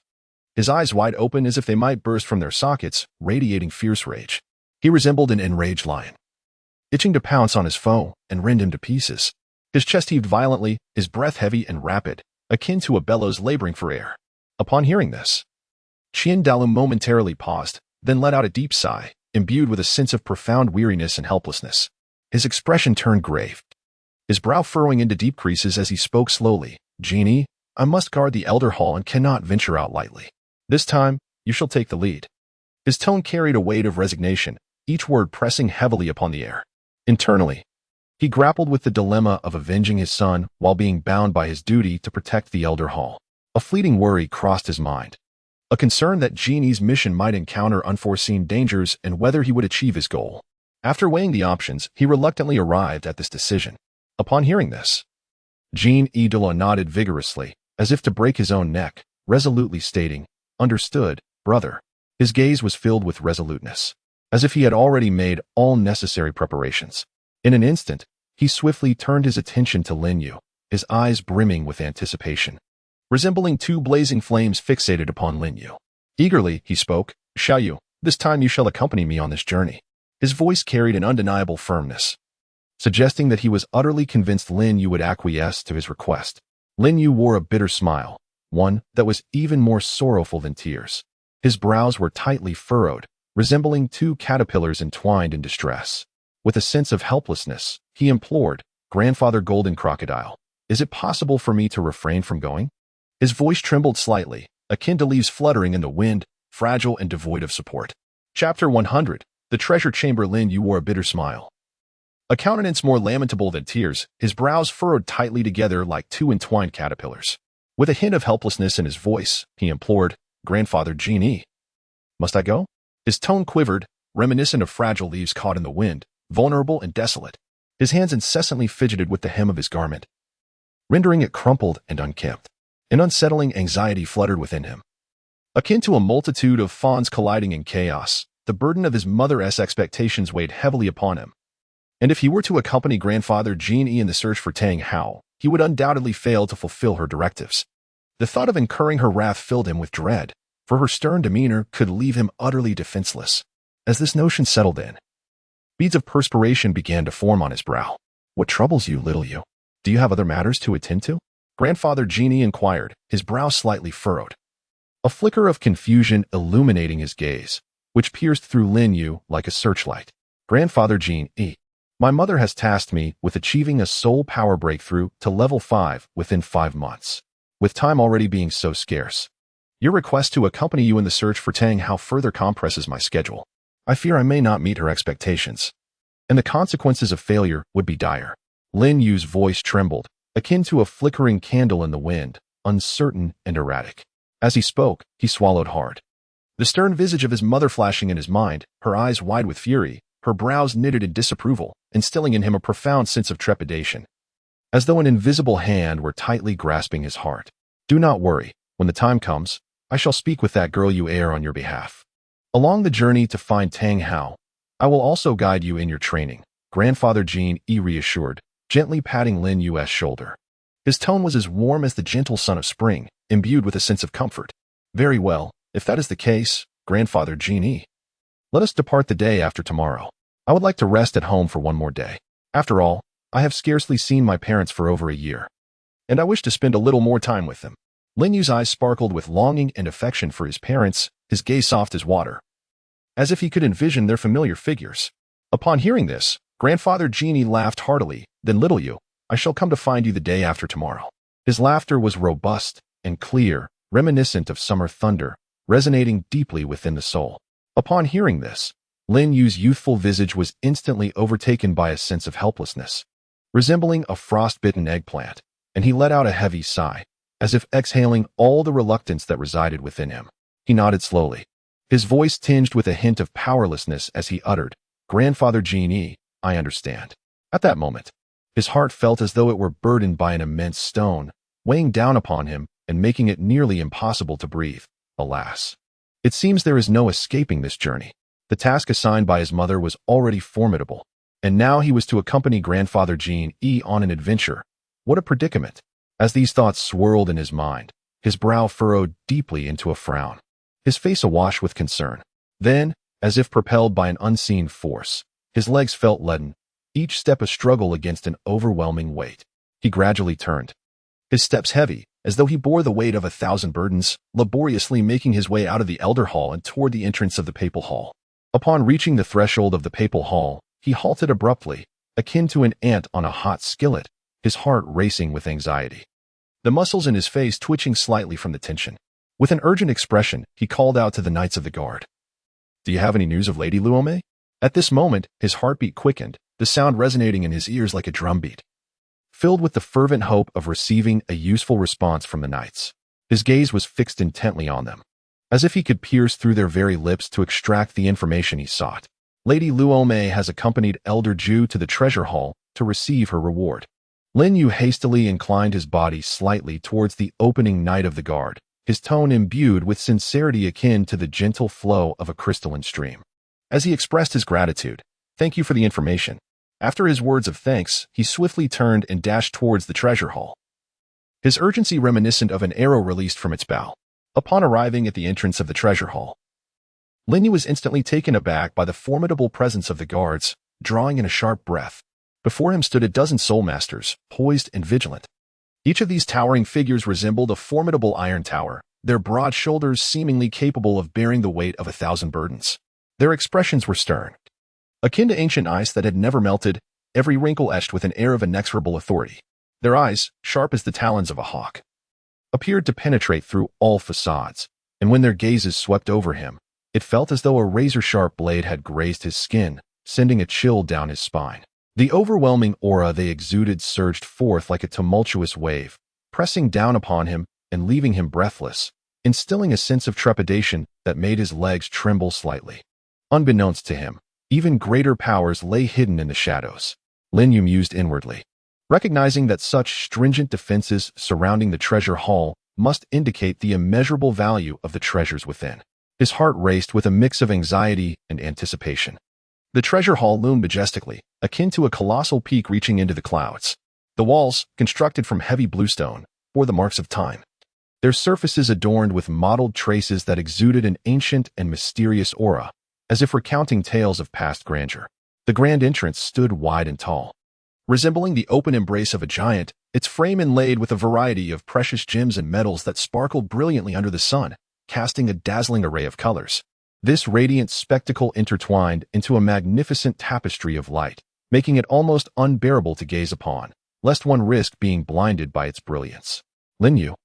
His eyes wide open as if they might burst from their sockets, radiating fierce rage. He resembled an enraged lion, itching to pounce on his foe and rend him to pieces. His chest heaved violently, his breath heavy and rapid, akin to a bellows laboring for air. Upon hearing this, Douluo momentarily paused, then let out a deep sigh, imbued with a sense of profound weariness and helplessness. His expression turned grave, his brow furrowing into deep creases as he spoke slowly. "Genie, I must guard the Elder Hall and cannot venture out lightly. This time, you shall take the lead." His tone carried a weight of resignation, each word pressing heavily upon the air. Internally, he grappled with the dilemma of avenging his son while being bound by his duty to protect the Elder Hall. A fleeting worry crossed his mind, a concern that Genie's mission might encounter unforeseen dangers and whether he would achieve his goal. After weighing the options, he reluctantly arrived at this decision. Upon hearing this, Douluo nodded vigorously, as if to break his own neck, resolutely stating, "Understood, brother." His gaze was filled with resoluteness, as if he had already made all necessary preparations. In an instant, he swiftly turned his attention to Linyu, his eyes brimming with anticipation, resembling two blazing flames fixated upon Linyu. Eagerly, he spoke, "Xiaoyu, this time you shall accompany me on this journey." His voice carried an undeniable firmness, suggesting that he was utterly convinced Linyu would acquiesce to his request. Linyu wore a bitter smile, one that was even more sorrowful than tears. His brows were tightly furrowed, resembling two caterpillars entwined in distress. With a sense of helplessness, he implored, "Grandfather Golden Crocodile, is it possible for me to refrain from going?" His voice trembled slightly, akin to leaves fluttering in the wind, fragile and devoid of support. Chapter 100. The Treasure Chamber. Linyu wore a bitter smile, a countenance more lamentable than tears, his brows furrowed tightly together like two entwined caterpillars. With a hint of helplessness in his voice, he implored, "Grandfather Genie, must I go?" His tone quivered, reminiscent of fragile leaves caught in the wind, vulnerable and desolate. His hands incessantly fidgeted with the hem of his garment, rendering it crumpled and unkempt. An unsettling anxiety fluttered within him. Akin to a multitude of fawns colliding in chaos, the burden of his mother's expectations weighed heavily upon him. And if he were to accompany Grandfather Genie in the search for Tang Hao, he would undoubtedly fail to fulfill her directives. The thought of incurring her wrath filled him with dread, for her stern demeanor could leave him utterly defenseless. As this notion settled in, beads of perspiration began to form on his brow. "What troubles you, little you? Do you have other matters to attend to?" Grandfather Genie inquired, his brow slightly furrowed, a flicker of confusion illuminating his gaze, which pierced through Linyu like a searchlight. "Grandfather Genie, my mother has tasked me with achieving a soul power breakthrough to level 5 within 5 months. With time already being so scarce, your request to accompany you in the search for Tang Hao further compresses my schedule. I fear I may not meet her expectations, and the consequences of failure would be dire." Lin Yu's voice trembled, akin to a flickering candle in the wind, uncertain and erratic. As he spoke, he swallowed hard, the stern visage of his mother flashing in his mind, her eyes wide with fury, her brows knitted in disapproval, instilling in him a profound sense of trepidation, as though an invisible hand were tightly grasping his heart. "Do not worry. When the time comes, I shall speak with that girl you heir on your behalf. Along the journey to find Tang Hao, I will also guide you in your training," Grandfather Genie reassured, gently patting Lin Yu's shoulder. His tone was as warm as the gentle sun of spring, imbued with a sense of comfort. "Very well, if that is the case, Grandfather Genie. Let us depart the day after tomorrow. I would like to rest at home for one more day. After all, I have scarcely seen my parents for over a year, and I wish to spend a little more time with them." Lin Yu's eyes sparkled with longing and affection for his parents, his gaze soft as water, as if he could envision their familiar figures. Upon hearing this, Grandfather Genie laughed heartily. "Then, little you, I shall come to find you the day after tomorrow." His laughter was robust and clear, reminiscent of summer thunder, resonating deeply within the soul. Upon hearing this, Lin Yu's youthful visage was instantly overtaken by a sense of helplessness, resembling a frost-bitten eggplant, and he let out a heavy sigh, as if exhaling all the reluctance that resided within him. He nodded slowly, his voice tinged with a hint of powerlessness as he uttered, "Grandfather Genie, I understand." At that moment, his heart felt as though it were burdened by an immense stone, weighing down upon him and making it nearly impossible to breathe. Alas, it seems there is no escaping this journey. The task assigned by his mother was already formidable, And now he was to accompany Grandfather Jean on an adventure. What a predicament! As these thoughts swirled in his mind, his brow furrowed deeply into a frown, his face awash with concern. Then, as if propelled by an unseen force, his legs felt leaden, each step a struggle against an overwhelming weight. He gradually turned, his steps heavy, as though he bore the weight of 1,000 burdens, laboriously making his way out of the Elder Hall and toward the entrance of the Papal Hall. Upon reaching the threshold of the Papal Hall, he halted abruptly, akin to an ant on a hot skillet, his heart racing with anxiety. The muscles in his face twitching slightly from the tension. With an urgent expression, he called out to the Knights of the Guard. "Do you have any news of Lady Luome?" At this moment, his heartbeat quickened, the sound resonating in his ears like a drumbeat. Filled with the fervent hope of receiving a useful response from the knights, his gaze was fixed intently on them, as if he could pierce through their very lips to extract the information he sought. "Lady Luome has accompanied Elder Ju to the treasure hall to receive her reward." Lin Yu hastily inclined his body slightly towards the opening Knight of the Guard, his tone imbued with sincerity akin to the gentle flow of a crystalline stream. As he expressed his gratitude, "Thank you for the information." After his words of thanks, he swiftly turned and dashed towards the treasure hall, his urgency reminiscent of an arrow released from its bow. Upon arriving at the entrance of the treasure hall, Lin Yu was instantly taken aback by the formidable presence of the guards, drawing in a sharp breath. Before him stood a dozen soul masters, poised and vigilant. Each of these towering figures resembled a formidable iron tower, their broad shoulders seemingly capable of bearing the weight of 1,000 burdens. Their expressions were stern, akin to ancient ice that had never melted, every wrinkle etched with an air of inexorable authority. Their eyes, sharp as the talons of a hawk, appeared to penetrate through all facades, and when their gazes swept over him, it felt as though a razor-sharp blade had grazed his skin, sending a chill down his spine. The overwhelming aura they exuded surged forth like a tumultuous wave, pressing down upon him and leaving him breathless, instilling a sense of trepidation that made his legs tremble slightly. Unbeknownst to him, even greater powers lay hidden in the shadows. Lin Yu mused inwardly, recognizing that such stringent defenses surrounding the treasure hall must indicate the immeasurable value of the treasures within. His heart raced with a mix of anxiety and anticipation. The treasure hall loomed majestically, akin to a colossal peak reaching into the clouds. The walls, constructed from heavy bluestone, bore the marks of time, their surfaces adorned with mottled traces that exuded an ancient and mysterious aura, as if recounting tales of past grandeur. The grand entrance stood wide and tall, resembling the open embrace of a giant, its frame inlaid with a variety of precious gems and metals that sparkled brilliantly under the sun, casting a dazzling array of colors. This radiant spectacle intertwined into a magnificent tapestry of light, making it almost unbearable to gaze upon, lest one risk being blinded by its brilliance. Lin Yu,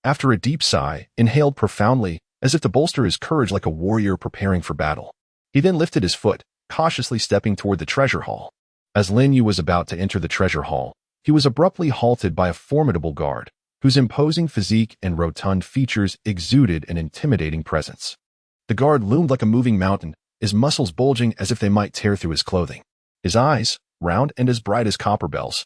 after a deep sigh, inhaled profoundly, as if to bolster his courage like a warrior preparing for battle. He then lifted his foot, cautiously stepping toward the treasure hall. As Lin Yu was about to enter the treasure hall, he was abruptly halted by a formidable guard, whose imposing physique and rotund features exuded an intimidating presence. The guard loomed like a moving mountain, his muscles bulging as if they might tear through his clothing. His eyes, round and as bright as copper bells,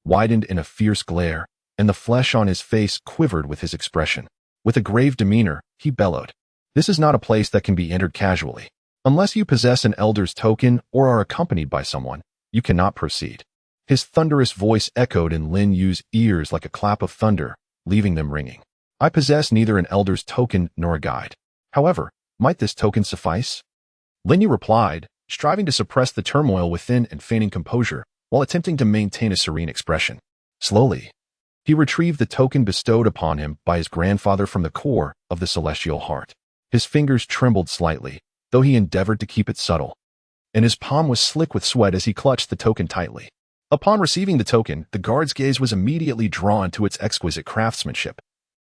widened in a fierce glare, and the flesh on his face quivered with his expression. With a grave demeanor, he bellowed, "This is not a place that can be entered casually. Unless you possess an elder's token or are accompanied by someone, you cannot proceed." His thunderous voice echoed in Lin Yu's ears like a clap of thunder, leaving them ringing. "I possess neither an elder's token nor a guide. However, might this token suffice?" Lin Yu replied, striving to suppress the turmoil within and feigning composure, while attempting to maintain a serene expression. Slowly, he retrieved the token bestowed upon him by his grandfather from the core of the celestial heart. His fingers trembled slightly, though he endeavored to keep it subtle, and his palm was slick with sweat as he clutched the token tightly. Upon receiving the token, the guard's gaze was immediately drawn to its exquisite craftsmanship,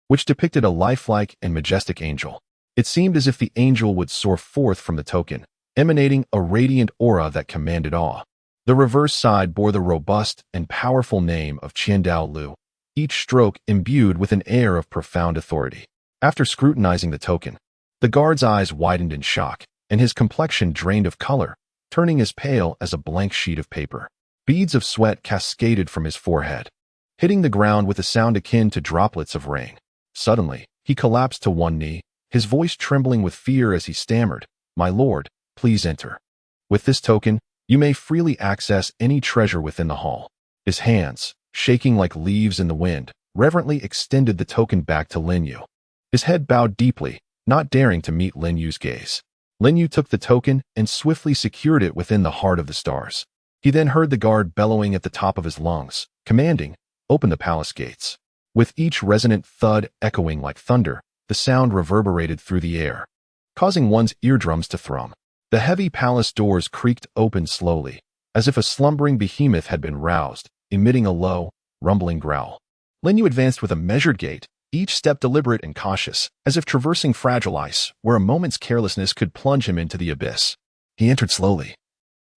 which depicted a lifelike and majestic angel. It seemed as if the angel would soar forth from the token, emanating a radiant aura that commanded awe. The reverse side bore the robust and powerful name of Douluo, each stroke imbued with an air of profound authority. After scrutinizing the token, the guard's eyes widened in shock, and his complexion drained of color, turning as pale as a blank sheet of paper. Beads of sweat cascaded from his forehead, hitting the ground with a sound akin to droplets of rain. Suddenly, he collapsed to one knee, his voice trembling with fear as he stammered, "My lord, please enter. With this token, You may freely access any treasure within the hall. His hands, shaking like leaves in the wind, reverently extended the token back to Lin Yu. His head bowed deeply, not daring to meet Lin Yu's gaze. Lin Yu took the token and swiftly secured it within the heart of the stars. He then heard the guard bellowing at the top of his lungs, commanding, "Open the palace gates." With each resonant thud echoing like thunder, the sound reverberated through the air, causing one's eardrums to thrum. The heavy palace doors creaked open slowly, as if a slumbering behemoth had been roused, emitting a low, rumbling growl. Lin Yu advanced with a measured gait, each step deliberate and cautious, as if traversing fragile ice, where a moment's carelessness could plunge him into the abyss. He entered slowly,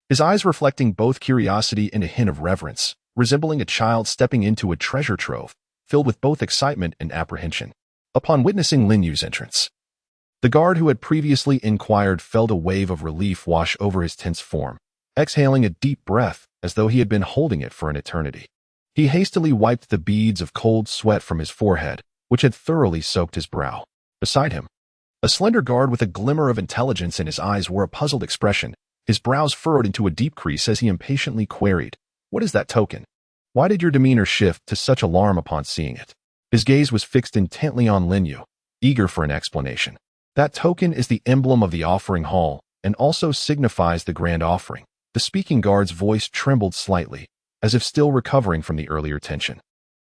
his eyes reflecting both curiosity and a hint of reverence, resembling a child stepping into a treasure trove, filled with both excitement and apprehension. Upon witnessing Lin Yu's entrance, the guard who had previously inquired felt a wave of relief wash over his tense form, exhaling a deep breath as though he had been holding it for an eternity. He hastily wiped the beads of cold sweat from his forehead, which had thoroughly soaked his brow. Beside him, a slender guard with a glimmer of intelligence in his eyes wore a puzzled expression, his brows furrowed into a deep crease as he impatiently queried, "What is that token? Why did your demeanor shift to such alarm upon seeing it?" His gaze was fixed intently on Lin Yu, eager for an explanation. "That token is the emblem of the offering hall and also signifies the grand offering." The speaking guard's voice trembled slightly, as if still recovering from the earlier tension.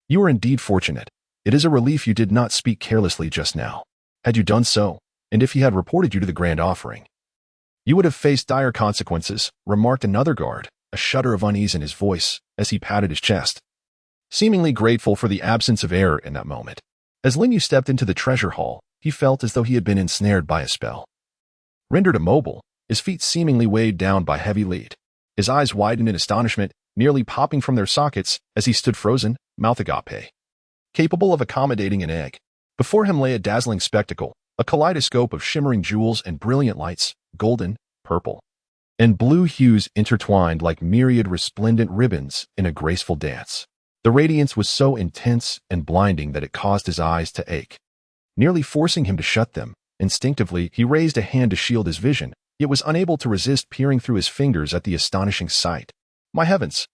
"You are indeed fortunate. It is a relief you did not speak carelessly just now. Had you done so, and if he had reported you to the grand offering, you would have faced dire consequences," remarked another guard, a shudder of unease in his voice as he patted his chest, seemingly grateful for the absence of error in that moment. As Lin Yu stepped into the treasure hall, he felt as though he had been ensnared by a spell. Rendered immobile, his feet seemingly weighed down by heavy lead. His eyes widened in astonishment, nearly popping from their sockets as he stood frozen, mouth agape, capable of accommodating an egg. Before him lay a dazzling spectacle, a kaleidoscope of shimmering jewels and brilliant lights, golden, purple, and blue hues intertwined like myriad resplendent ribbons in a graceful dance. The radiance was so intense and blinding that it caused his eyes to ache, nearly forcing him to shut them. Instinctively, he raised a hand to shield his vision, yet was unable to resist peering through his fingers at the astonishing sight. My heavens!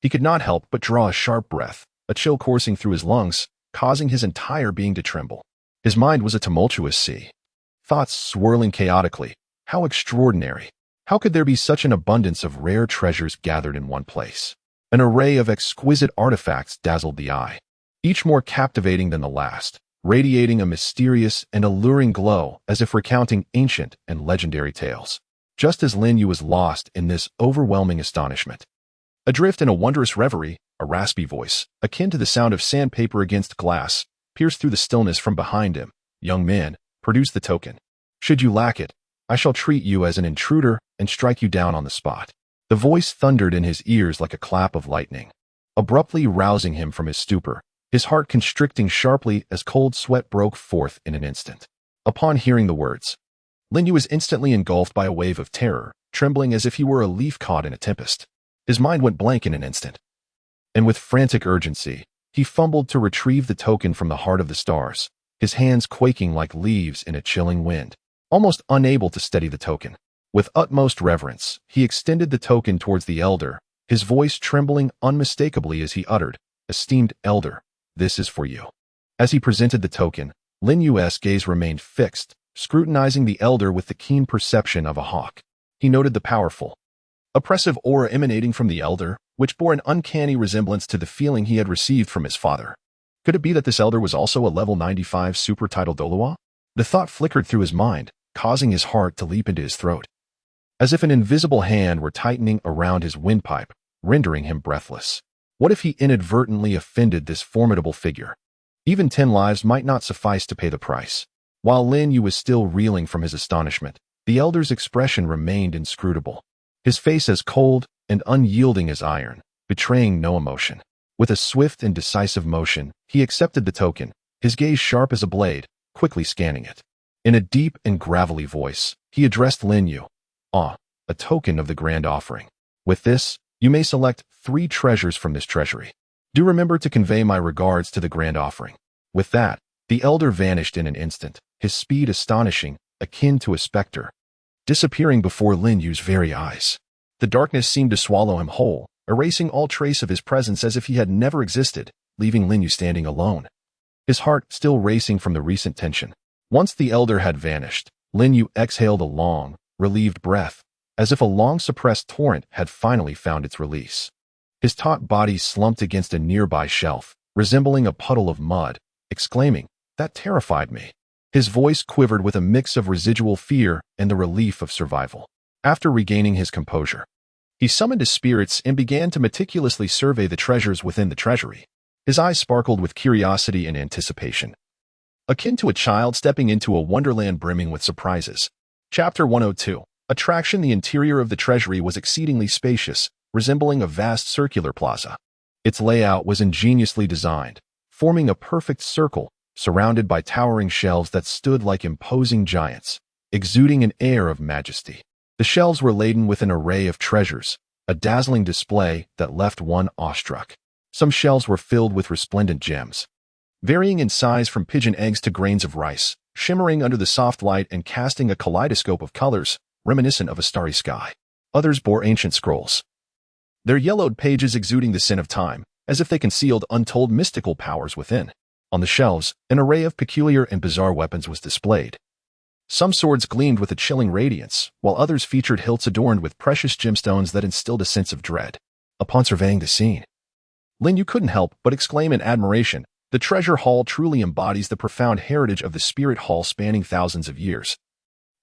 He could not help but draw a sharp breath, a chill coursing through his lungs, causing his entire being to tremble. His mind was a tumultuous sea, thoughts swirling chaotically. How extraordinary! How could there be such an abundance of rare treasures gathered in one place? An array of exquisite artifacts dazzled the eye, each more captivating than the last, radiating a mysterious and alluring glow as if recounting ancient and legendary tales. Just as Lin Yu was lost in this overwhelming astonishment, adrift in a wondrous reverie, a raspy voice, akin to the sound of sandpaper against glass, pierced through the stillness from behind him. "Young man, produce the token. Should you lack it, I shall treat you as an intruder and strike you down on the spot." The voice thundered in his ears like a clap of lightning, abruptly rousing him from his stupor, his heart constricting sharply as cold sweat broke forth in an instant. Upon hearing the words, Lin Yu was instantly engulfed by a wave of terror, trembling as if he were a leaf caught in a tempest. His mind went blank in an instant, and with frantic urgency, he fumbled to retrieve the token from the heart of the stars, his hands quaking like leaves in a chilling wind, almost unable to steady the token. With utmost reverence, he extended the token towards the elder, his voice trembling unmistakably as he uttered, "Esteemed elder, this is for you." As he presented the token, Lin Yu's gaze remained fixed, scrutinizing the elder with the keen perception of a hawk. He noted the powerful, oppressive aura emanating from the elder, which bore an uncanny resemblance to the feeling he had received from his father. Could it be that this elder was also a level 95 super title Douluo? The thought flickered through his mind, causing his heart to leap into his throat, as if an invisible hand were tightening around his windpipe, rendering him breathless. What if he inadvertently offended this formidable figure? Even 10 lives might not suffice to pay the price. While Lin Yu was still reeling from his astonishment, the elder's expression remained inscrutable, his face as cold and unyielding as iron, betraying no emotion. With a swift and decisive motion, he accepted the token, his gaze sharp as a blade, quickly scanning it. In a deep and gravelly voice, he addressed Lin Yu. "Ah, a token of the grand offering. With this, you may select 3 treasures from this treasury. Do remember to convey my regards to the grand offering." With that, the elder vanished in an instant, his speed astonishing, akin to a specter, disappearing before Lin Yu's very eyes. The darkness seemed to swallow him whole, erasing all trace of his presence as if he had never existed, leaving Lin Yu standing alone, his heart still racing from the recent tension. Once the elder had vanished, Lin Yu exhaled a long, relieved breath, as if a long-suppressed torrent had finally found its release. His taut body slumped against a nearby shelf, resembling a puddle of mud, exclaiming, "That terrified me." His voice quivered with a mix of residual fear and the relief of survival. After regaining his composure, he summoned his spirits and began to meticulously survey the treasures within the treasury. His eyes sparkled with curiosity and anticipation, akin to a child stepping into a wonderland brimming with surprises. Chapter 102. Attraction. The interior of the treasury was exceedingly spacious, resembling a vast circular plaza. Its layout was ingeniously designed, forming a perfect circle, surrounded by towering shelves that stood like imposing giants, exuding an air of majesty. The shelves were laden with an array of treasures, a dazzling display that left one awestruck. Some shelves were filled with resplendent gems, varying in size from pigeon eggs to grains of rice, shimmering under the soft light and casting a kaleidoscope of colors, reminiscent of a starry sky. Others bore ancient scrolls, their yellowed pages exuding the sin of time, as if they concealed untold mystical powers within. On the shelves, an array of peculiar and bizarre weapons was displayed. Some swords gleamed with a chilling radiance, while others featured hilts adorned with precious gemstones that instilled a sense of dread. Upon surveying the scene, Lin Yu couldn't help but exclaim in admiration, "The treasure hall truly embodies the profound heritage of the spirit hall spanning thousands of years,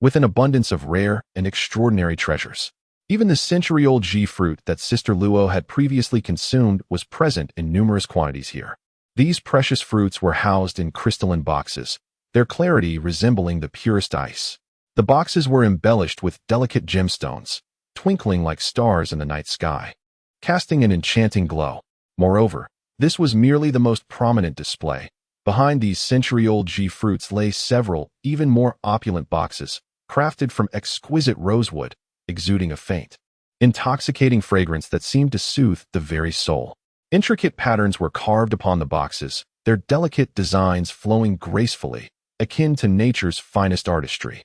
with an abundance of rare and extraordinary treasures." Even the century-old Ji fruit that Sister Luo had previously consumed was present in numerous quantities here. These precious fruits were housed in crystalline boxes, their clarity resembling the purest ice. The boxes were embellished with delicate gemstones, twinkling like stars in the night sky, casting an enchanting glow. Moreover, this was merely the most prominent display. Behind these century-old Ji fruits lay several, even more opulent boxes, crafted from exquisite rosewood, exuding a faint, intoxicating fragrance that seemed to soothe the very soul. Intricate patterns were carved upon the boxes, their delicate designs flowing gracefully, akin to nature's finest artistry.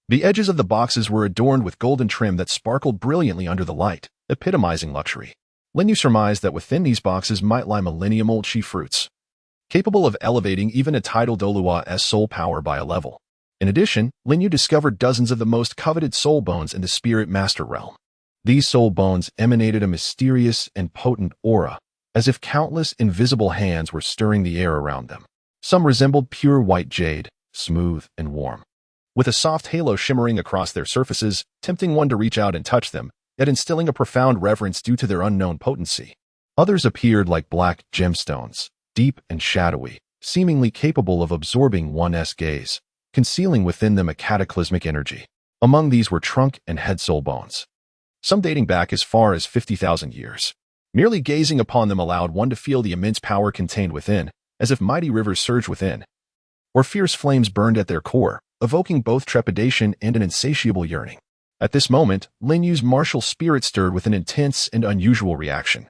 The edges of the boxes were adorned with golden trim that sparkled brilliantly under the light, epitomizing luxury. Lin Yu surmised that within these boxes might lie millennium-old Qi fruits, capable of elevating even a tidal Douluo's soul power by a level. In addition, Lin Yu discovered dozens of the most coveted soul bones in the spirit master realm. These soul bones emanated a mysterious and potent aura, as if countless invisible hands were stirring the air around them. Some resembled pure white jade, smooth and warm, with a soft halo shimmering across their surfaces, tempting one to reach out and touch them, yet instilling a profound reverence due to their unknown potency. Others appeared like black gemstones, deep and shadowy, seemingly capable of absorbing one's gaze, concealing within them a cataclysmic energy. Among these were trunk and head soul bones, some dating back as far as 50,000 years. Merely gazing upon them allowed one to feel the immense power contained within, as if mighty rivers surged within, or fierce flames burned at their core, evoking both trepidation and an insatiable yearning. At this moment, Lin Yu's martial spirit stirred with an intense and unusual reaction,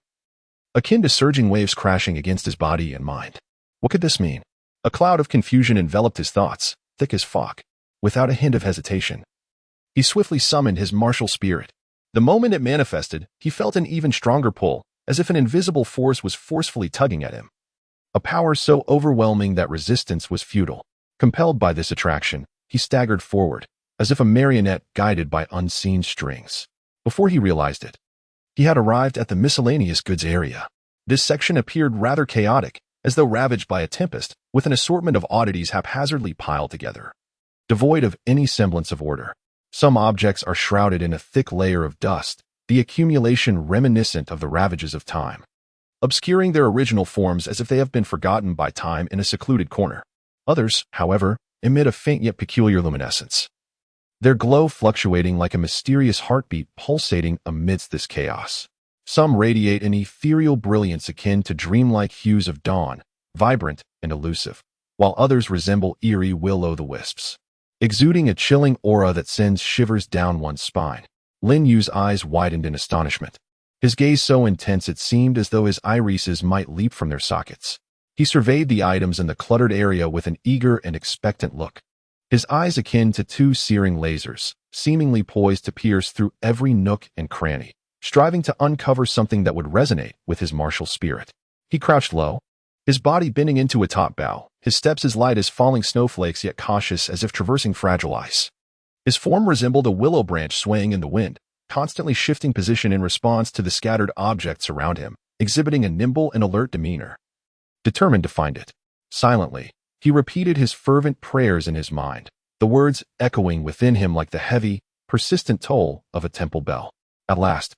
akin to surging waves crashing against his body and mind. What could this mean? A cloud of confusion enveloped his thoughts, thick as fog. Without a hint of hesitation, he swiftly summoned his martial spirit. The moment it manifested, he felt an even stronger pull, as if an invisible force was forcefully tugging at him. A power so overwhelming that resistance was futile. Compelled by this attraction, he staggered forward, as if a marionette guided by unseen strings. Before he realized it, he had arrived at the miscellaneous goods area. This section appeared rather chaotic, as though ravaged by a tempest, with an assortment of oddities haphazardly piled together, devoid of any semblance of order. Some objects are shrouded in a thick layer of dust, the accumulation reminiscent of the ravages of time, obscuring their original forms as if they have been forgotten by time in a secluded corner. Others, however, emit a faint yet peculiar luminescence, their glow fluctuating like a mysterious heartbeat pulsating amidst this chaos. Some radiate an ethereal brilliance akin to dreamlike hues of dawn, vibrant and elusive, while others resemble eerie will-o'-the-wisps, exuding a chilling aura that sends shivers down one's spine. Lin Yu's eyes widened in astonishment, his gaze so intense it seemed as though his irises might leap from their sockets. He surveyed the items in the cluttered area with an eager and expectant look, his eyes akin to two searing lasers, seemingly poised to pierce through every nook and cranny. striving to uncover something that would resonate with his martial spirit. He crouched low, his body bending into a top bow, his steps as light as falling snowflakes yet cautious as if traversing fragile ice. His form resembled a willow branch swaying in the wind, constantly shifting position in response to the scattered objects around him, exhibiting a nimble and alert demeanor. Determined to find it. Silently, he repeated his fervent prayers in his mind, the words echoing within him like the heavy, persistent toll of a temple bell. At last,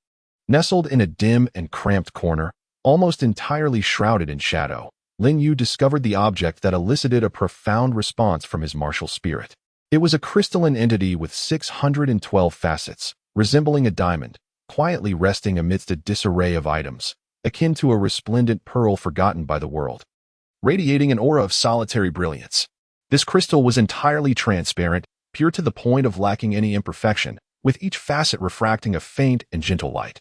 nestled in a dim and cramped corner, almost entirely shrouded in shadow, Lin Yu discovered the object that elicited a profound response from his martial spirit. It was a crystalline entity with 612 facets, resembling a diamond, quietly resting amidst a disarray of items, akin to a resplendent pearl forgotten by the world, radiating an aura of solitary brilliance. This crystal was entirely transparent, pure to the point of lacking any imperfection, with each facet refracting a faint and gentle light,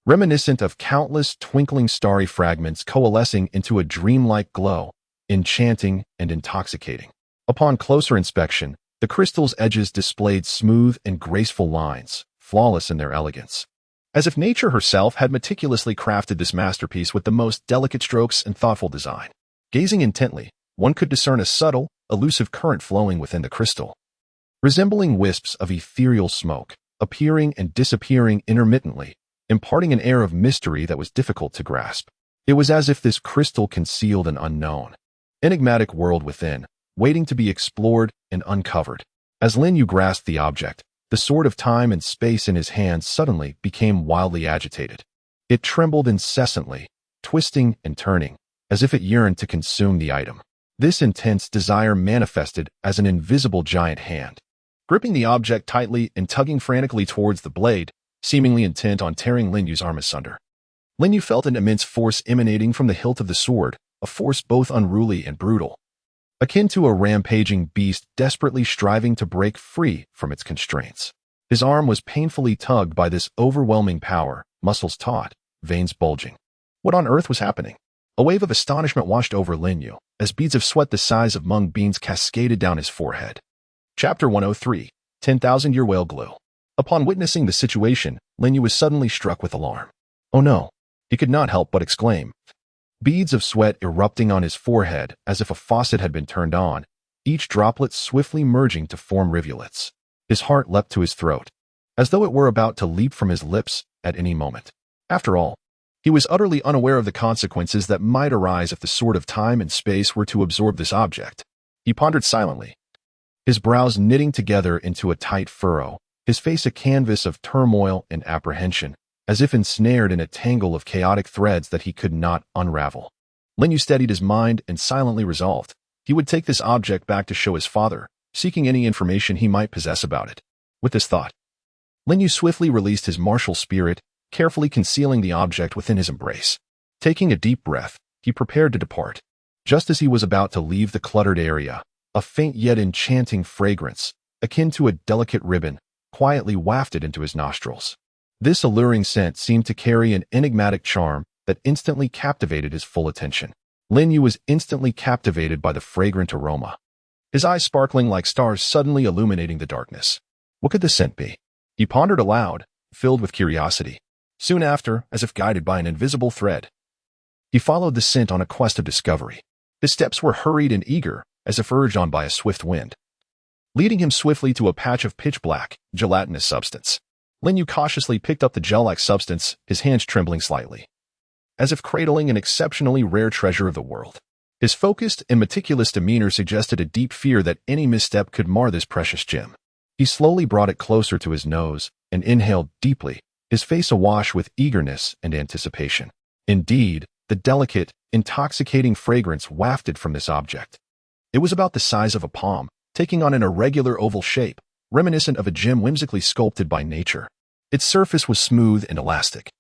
reminiscent of countless twinkling starry fragments coalescing into a dreamlike glow, enchanting and intoxicating. Upon closer inspection, the crystal's edges displayed smooth and graceful lines, flawless in their elegance, as if nature herself had meticulously crafted this masterpiece with the most delicate strokes and thoughtful design. Gazing intently, one could discern a subtle, elusive current flowing within the crystal, resembling wisps of ethereal smoke, appearing and disappearing intermittently, imparting an air of mystery that was difficult to grasp. It was as if this crystal concealed an unknown, enigmatic world within, waiting to be explored and uncovered. As Lin Yu grasped the object, the sword of time and space in his hand suddenly became wildly agitated. It trembled incessantly, twisting and turning, as if it yearned to consume the item. This intense desire manifested as an invisible giant hand, gripping the object tightly and tugging frantically towards the blade, seemingly intent on tearing Lin Yu's arm asunder. Lin Yu felt an immense force emanating from the hilt of the sword, a force both unruly and brutal, akin to a rampaging beast desperately striving to break free from its constraints. His arm was painfully tugged by this overwhelming power, muscles taut, veins bulging. What on earth was happening? A wave of astonishment washed over Lin Yu, as beads of sweat the size of mung beans cascaded down his forehead. Chapter 103, 10,000-Year Whale Glue. Upon witnessing the situation, Lin Yu was suddenly struck with alarm. Oh no! He could not help but exclaim. Beads of sweat erupting on his forehead as if a faucet had been turned on, each droplet swiftly merging to form rivulets. His heart leapt to his throat, as though it were about to leap from his lips at any moment. After all, he was utterly unaware of the consequences that might arise if the sword of time and space were to absorb this object. He pondered silently, his brows knitting together into a tight furrow, his face a canvas of turmoil and apprehension, as if ensnared in a tangle of chaotic threads that he could not unravel. Lin Yu steadied his mind and silently resolved he would take this object back to show his father, seeking any information he might possess about it. With this thought, Lin Yu swiftly released his martial spirit, carefully concealing the object within his embrace. Taking a deep breath, he prepared to depart. Just as he was about to leave the cluttered area, a faint yet enchanting fragrance, akin to a delicate ribbon, quietly wafted into his nostrils. This alluring scent seemed to carry an enigmatic charm that instantly captivated his full attention. Lin Yu was instantly captivated by the fragrant aroma, his eyes sparkling like stars suddenly illuminating the darkness. What could the scent be? He pondered aloud, filled with curiosity. Soon after, as if guided by an invisible thread, he followed the scent on a quest of discovery. His steps were hurried and eager, as if urged on by a swift wind, leading him swiftly to a patch of pitch-black, gelatinous substance. Lin Yu cautiously picked up the gel-like substance, his hands trembling slightly, as if cradling an exceptionally rare treasure of the world. His focused and meticulous demeanor suggested a deep fear that any misstep could mar this precious gem. He slowly brought it closer to his nose and inhaled deeply, his face awash with eagerness and anticipation. Indeed, the delicate, intoxicating fragrance wafted from this object. It was about the size of a palm, taking on an irregular oval shape, reminiscent of a gem whimsically sculpted by nature. Its surface was smooth and elastic.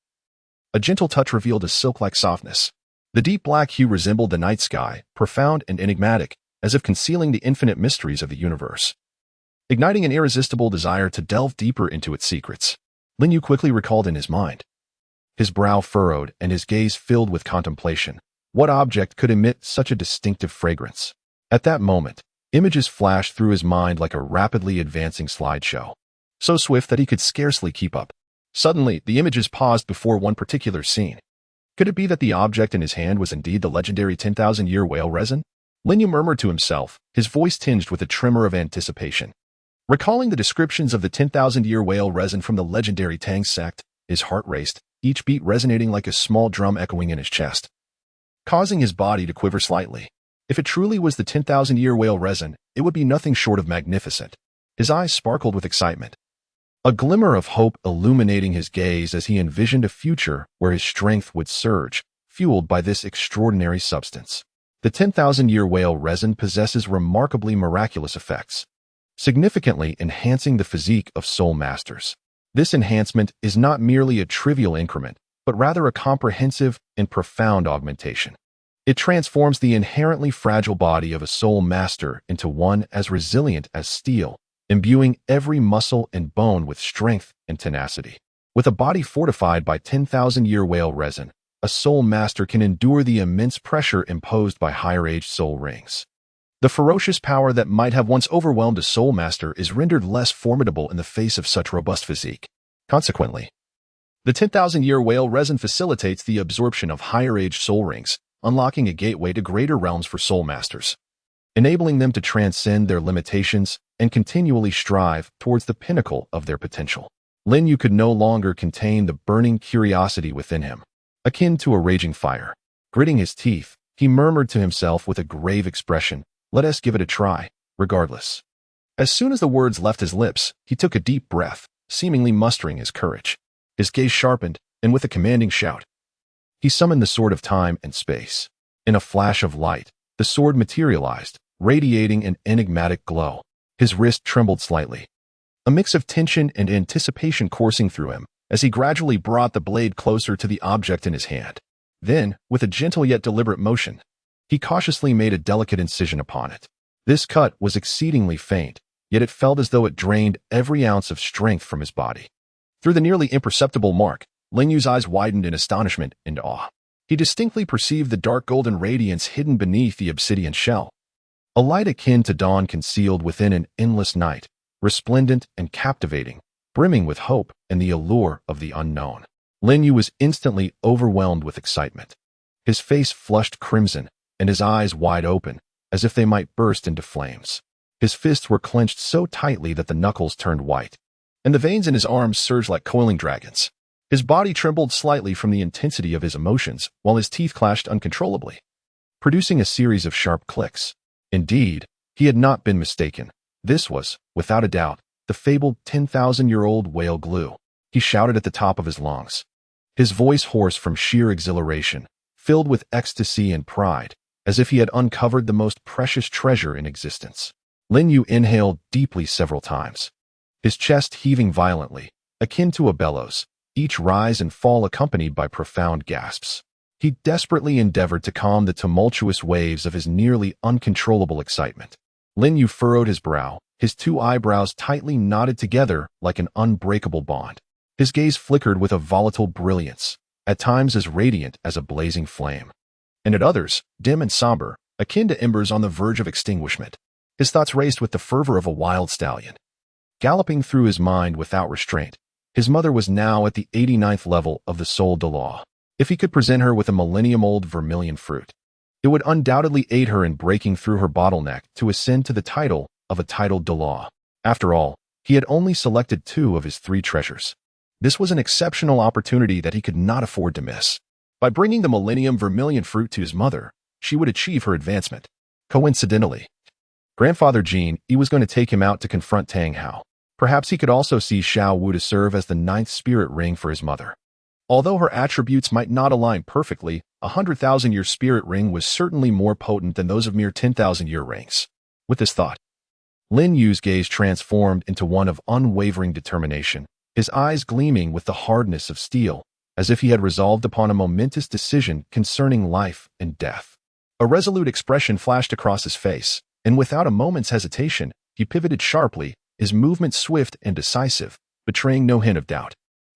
A gentle touch revealed a silk-like softness. The deep black hue resembled the night sky, profound and enigmatic, as if concealing the infinite mysteries of the universe, igniting an irresistible desire to delve deeper into its secrets. Lin Yu quickly recalled in his mind, his brow furrowed and his gaze filled with contemplation. What object could emit such a distinctive fragrance? At that moment, images flashed through his mind like a rapidly advancing slideshow, so swift that he could scarcely keep up. Suddenly, the images paused before one particular scene. Could it be that the object in his hand was indeed the legendary 10,000-year whale resin? Lin Yu murmured to himself, his voice tinged with a tremor of anticipation. Recalling the descriptions of the 10,000-year whale resin from the legendary Tang sect, his heart raced, each beat resonating like a small drum echoing in his chest, causing his body to quiver slightly. If it truly was the 10,000-year whale resin, it would be nothing short of magnificent. His eyes sparkled with excitement, a glimmer of hope illuminating his gaze as he envisioned a future where his strength would surge, fueled by this extraordinary substance. The 10,000-year whale resin possesses remarkably miraculous effects, significantly enhancing the physique of soul masters. This enhancement is not merely a trivial increment, but rather a comprehensive and profound augmentation. It transforms the inherently fragile body of a soul master into one as resilient as steel, imbuing every muscle and bone with strength and tenacity. With a body fortified by 10,000-year whale resin, a soul master can endure the immense pressure imposed by higher-aged soul rings. The ferocious power that might have once overwhelmed a soul master is rendered less formidable in the face of such robust physique. Consequently, the 10,000-year whale resin facilitates the absorption of higher-aged soul rings, unlocking a gateway to greater realms for soul masters, enabling them to transcend their limitations and continually strive towards the pinnacle of their potential. Lin Yu could no longer contain the burning curiosity within him, akin to a raging fire. Gritting his teeth, he murmured to himself with a grave expression, "Let us give it a try, regardless." As soon as the words left his lips, he took a deep breath, seemingly mustering his courage. His gaze sharpened, and with a commanding shout, he summoned the sword of time and space. In a flash of light, the sword materialized, radiating an enigmatic glow. His wrist trembled slightly, a mix of tension and anticipation coursing through him as he gradually brought the blade closer to the object in his hand. Then, with a gentle yet deliberate motion, he cautiously made a delicate incision upon it. This cut was exceedingly faint, yet it felt as though it drained every ounce of strength from his body. Through the nearly imperceptible mark, Lin Yu's eyes widened in astonishment and awe. He distinctly perceived the dark golden radiance hidden beneath the obsidian shell, a light akin to dawn concealed within an endless night, resplendent and captivating, brimming with hope and the allure of the unknown. Lin Yu was instantly overwhelmed with excitement. His face flushed crimson, and his eyes wide open, as if they might burst into flames. His fists were clenched so tightly that the knuckles turned white, and the veins in his arms surged like coiling dragons. His body trembled slightly from the intensity of his emotions, while his teeth clashed uncontrollably, producing a series of sharp clicks. Indeed, he had not been mistaken. This was, without a doubt, the fabled 10,000-year-old whale glue. He shouted at the top of his lungs, his voice hoarse from sheer exhilaration, filled with ecstasy and pride, as if he had uncovered the most precious treasure in existence. Lin Yu inhaled deeply several times, his chest heaving violently, akin to a bellows, each rise and fall accompanied by profound gasps. He desperately endeavored to calm the tumultuous waves of his nearly uncontrollable excitement. Lin Yu furrowed his brow, his two eyebrows tightly knotted together like an unbreakable bond. His gaze flickered with a volatile brilliance, at times as radiant as a blazing flame, and at others, dim and somber, akin to embers on the verge of extinguishment. His thoughts raced with the fervor of a wild stallion, galloping through his mind without restraint. His mother was now at the 89th level of the soul Douluo. If he could present her with a millennium-old vermilion fruit, it would undoubtedly aid her in breaking through her bottleneck to ascend to the title of a titled Douluo. After all, he had only selected 2 of his 3 treasures. This was an exceptional opportunity that he could not afford to miss. By bringing the millennium vermilion fruit to his mother, she would achieve her advancement. Coincidentally, Grandfather Jin, he was going to take him out to confront Tang Hao. Perhaps he could also see Xiao Wu to serve as the 9th spirit ring for his mother. Although her attributes might not align perfectly, a 100,000-year spirit ring was certainly more potent than those of mere 10,000-year rings. With this thought, Lin Yu's gaze transformed into one of unwavering determination, his eyes gleaming with the hardness of steel, as if he had resolved upon a momentous decision concerning life and death. A resolute expression flashed across his face, and without a moment's hesitation, he pivoted sharply, his movement swift and decisive, betraying no hint of doubt.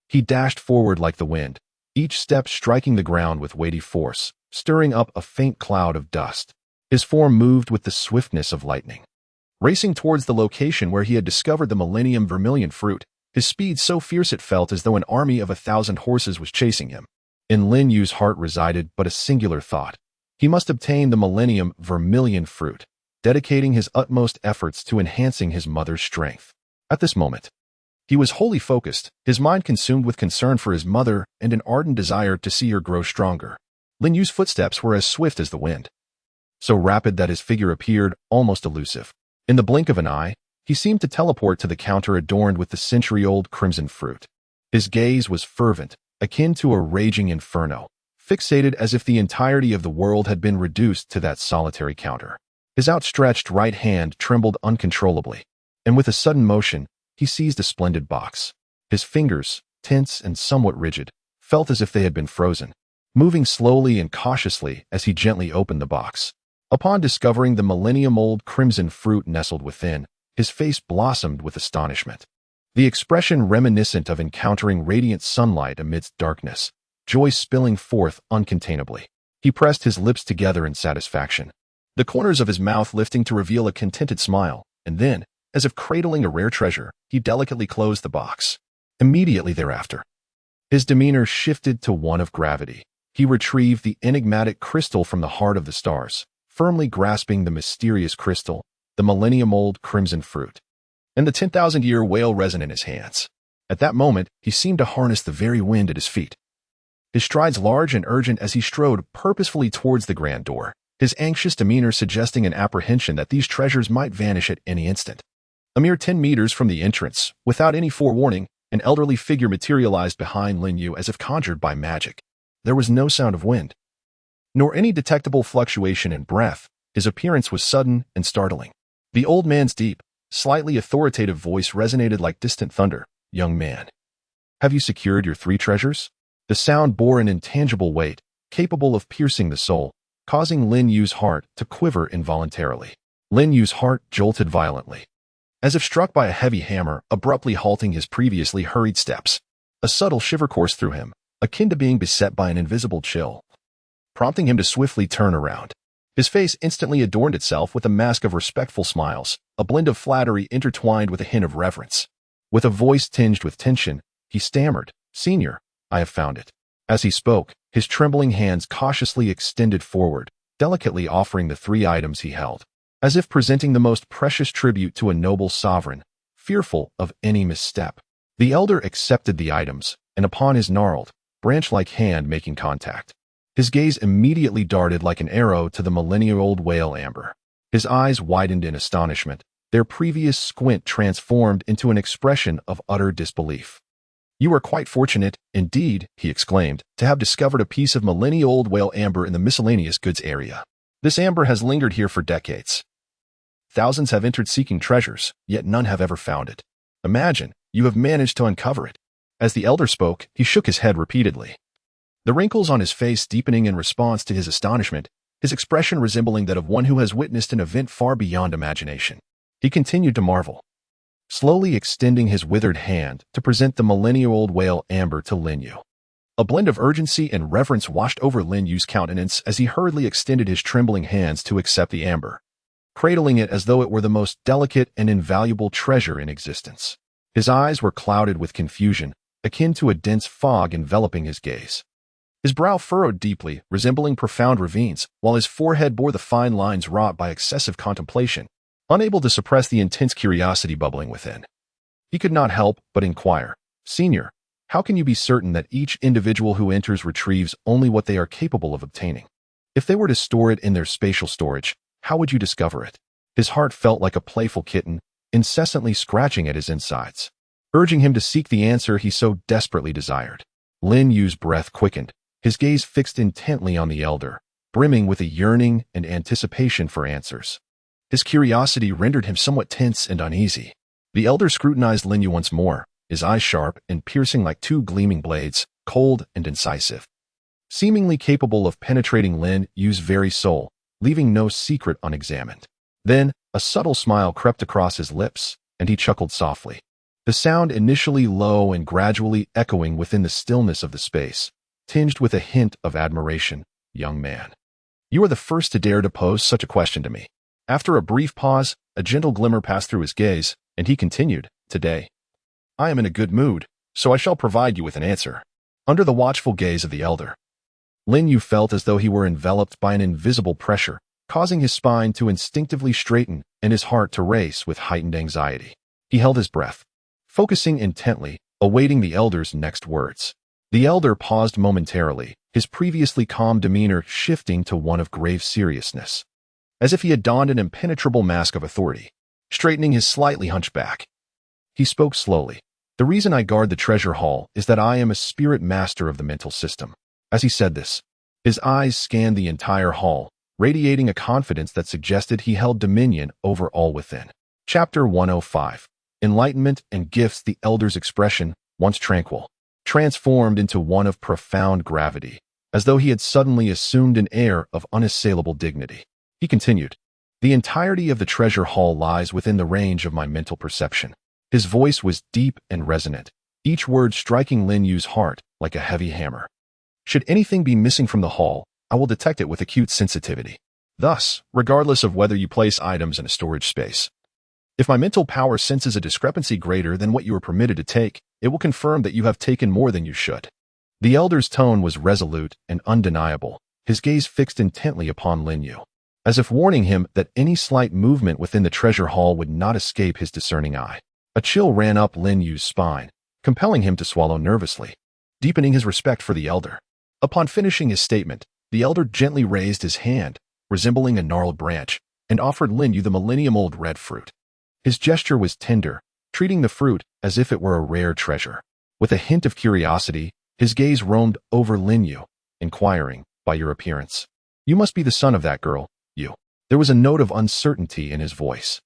He dashed forward like the wind, each step striking the ground with weighty force, stirring up a faint cloud of dust. His form moved with the swiftness of lightning. Racing towards the location where he had discovered the millennium vermilion fruit, his speed so fierce it felt as though an army of 1,000 horses was chasing him. In Lin Yu's heart resided but a singular thought. He must obtain the Millennium Vermilion Fruit, dedicating his utmost efforts to enhancing his mother's strength. At this moment, he was wholly focused, his mind consumed with concern for his mother and an ardent desire to see her grow stronger. Lin Yu's footsteps were as swift as the wind, so rapid that his figure appeared almost elusive. In the blink of an eye, he seemed to teleport to the counter adorned with the century-old crimson fruit. His gaze was fervent, akin to a raging inferno, fixated as if the entirety of the world had been reduced to that solitary counter. His outstretched right hand trembled uncontrollably, and with a sudden motion, he seized a splendid box. His fingers, tense and somewhat rigid, felt as if they had been frozen, moving slowly and cautiously as he gently opened the box. Upon discovering the millennium-old crimson fruit nestled within, his face blossomed with astonishment. The expression reminiscent of encountering radiant sunlight amidst darkness, joy spilling forth uncontainably. He pressed his lips together in satisfaction, the corners of his mouth lifting to reveal a contented smile, and then, as if cradling a rare treasure, he delicately closed the box. Immediately thereafter, his demeanor shifted to one of gravity. He retrieved the enigmatic crystal from the heart of the stars, firmly grasping the mysterious crystal, the millennium-old crimson fruit, and the 10,000-year whale resin in his hands. At that moment, he seemed to harness the very wind at his feet. His strides large and urgent as he strode purposefully towards the grand door, his anxious demeanor suggesting an apprehension that these treasures might vanish at any instant. A mere 10 meters from the entrance, without any forewarning, an elderly figure materialized behind Lin Yu as if conjured by magic. There was no sound of wind, nor any detectable fluctuation in breath. His appearance was sudden and startling. The old man's deep, slightly authoritative voice resonated like distant thunder. "Young man, have you secured your 3 treasures?" The sound bore an intangible weight, capable of piercing the soul, causing Lin Yu's heart to quiver involuntarily. Lin Yu's heart jolted violently, as if struck by a heavy hammer, abruptly halting his previously hurried steps. A subtle shiver coursed through him, akin to being beset by an invisible chill, prompting him to swiftly turn around. His face instantly adorned itself with a mask of respectful smiles, a blend of flattery intertwined with a hint of reverence. With a voice tinged with tension, he stammered, "Senior, I have found it." As he spoke, his trembling hands cautiously extended forward, delicately offering the 3 items he held, as if presenting the most precious tribute to a noble sovereign, fearful of any misstep. The elder accepted the items, and upon his gnarled, branch-like hand making contact, his gaze immediately darted like an arrow to the millennium-old whale amber. His eyes widened in astonishment, their previous squint transformed into an expression of utter disbelief. "You are quite fortunate, indeed," he exclaimed, "to have discovered a piece of millennium-old whale amber in the miscellaneous goods area. This amber has lingered here for decades. Thousands have entered seeking treasures, yet none have ever found it. Imagine, you have managed to uncover it." As the elder spoke, he shook his head repeatedly, the wrinkles on his face deepening in response to his astonishment, his expression resembling that of one who has witnessed an event far beyond imagination. He continued to marvel, slowly extending his withered hand to present the millennium-old whale amber to Lin Yu. A blend of urgency and reverence washed over Lin Yu's countenance as he hurriedly extended his trembling hands to accept the amber, cradling it as though it were the most delicate and invaluable treasure in existence. His eyes were clouded with confusion, akin to a dense fog enveloping his gaze. His brow furrowed deeply, resembling profound ravines, while his forehead bore the fine lines wrought by excessive contemplation, unable to suppress the intense curiosity bubbling within. He could not help but inquire, "Senior, how can you be certain that each individual who enters retrieves only what they are capable of obtaining? If they were to store it in their spatial storage, how would you discover it?" His heart felt like a playful kitten, incessantly scratching at his insides, urging him to seek the answer he so desperately desired. Lin Yu's breath quickened, his gaze fixed intently on the elder, brimming with a yearning and anticipation for answers. His curiosity rendered him somewhat tense and uneasy. The elder scrutinized Lin Yu once more, his eyes sharp and piercing like 2 gleaming blades, cold and incisive, seemingly capable of penetrating Lin Yu's very soul, leaving no secret unexamined. Then, a subtle smile crept across his lips, and he chuckled softly, the sound initially low and gradually echoing within the stillness of the space, tinged with a hint of admiration. "Young man, you are the first to dare to pose such a question to me." After a brief pause, a gentle glimmer passed through his gaze, and he continued, "Today, I am in a good mood, so I shall provide you with an answer. Under the watchful gaze of the elder, Lin Yu felt as though he were enveloped by an invisible pressure, causing his spine to instinctively straighten and his heart to race with heightened anxiety. He held his breath, focusing intently, awaiting the elder's next words. The elder paused momentarily, his previously calm demeanor shifting to one of grave seriousness, as if he had donned an impenetrable mask of authority. Straightening his slightly hunched back, he spoke slowly. The reason I guard the treasure hall is that I am a spirit master of the mental system. As he said this, his eyes scanned the entire hall, radiating a confidence that suggested he held dominion over all within. Chapter 105. Enlightenment and Gifts. The elder's expression, once tranquil, transformed into one of profound gravity, as though he had suddenly assumed an air of unassailable dignity. He continued, "The entirety of the treasure hall lies within the range of my mental perception." His voice was deep and resonant, each word striking Lin Yu's heart like a heavy hammer. Should anything be missing from the hall, I will detect it with acute sensitivity. Thus, regardless of whether you place items in a storage space, if my mental power senses a discrepancy greater than what you are permitted to take, it will confirm that you have taken more than you should. The elder's tone was resolute and undeniable, his gaze fixed intently upon Lin Yu, as if warning him that any slight movement within the treasure hall would not escape his discerning eye. A chill ran up Lin Yu's spine, compelling him to swallow nervously, deepening his respect for the elder. Upon finishing his statement, the elder gently raised his hand, resembling a gnarled branch, and offered Lin Yu the millennium-old red fruit. His gesture was tender, treating the fruit as if it were a rare treasure. With a hint of curiosity, his gaze roamed over Lin Yu, inquiring, "By your appearance, you must be the son of that girl, you." There was a note of uncertainty in his voice,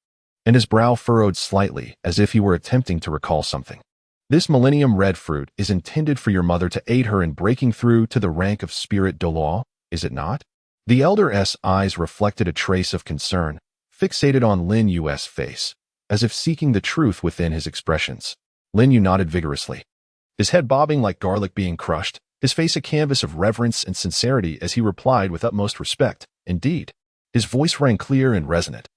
and his brow furrowed slightly as if he were attempting to recall something. "This millennium red fruit is intended for your mother to aid her in breaking through to the rank of spirit Douluo, is it not?" The elder's eyes reflected a trace of concern, fixated on Lin Yu's face, as if seeking the truth within his expressions. Lin Yu nodded vigorously, his head bobbing like garlic being crushed, his face a canvas of reverence and sincerity as he replied with utmost respect, "Indeed." His voice rang clear and resonant,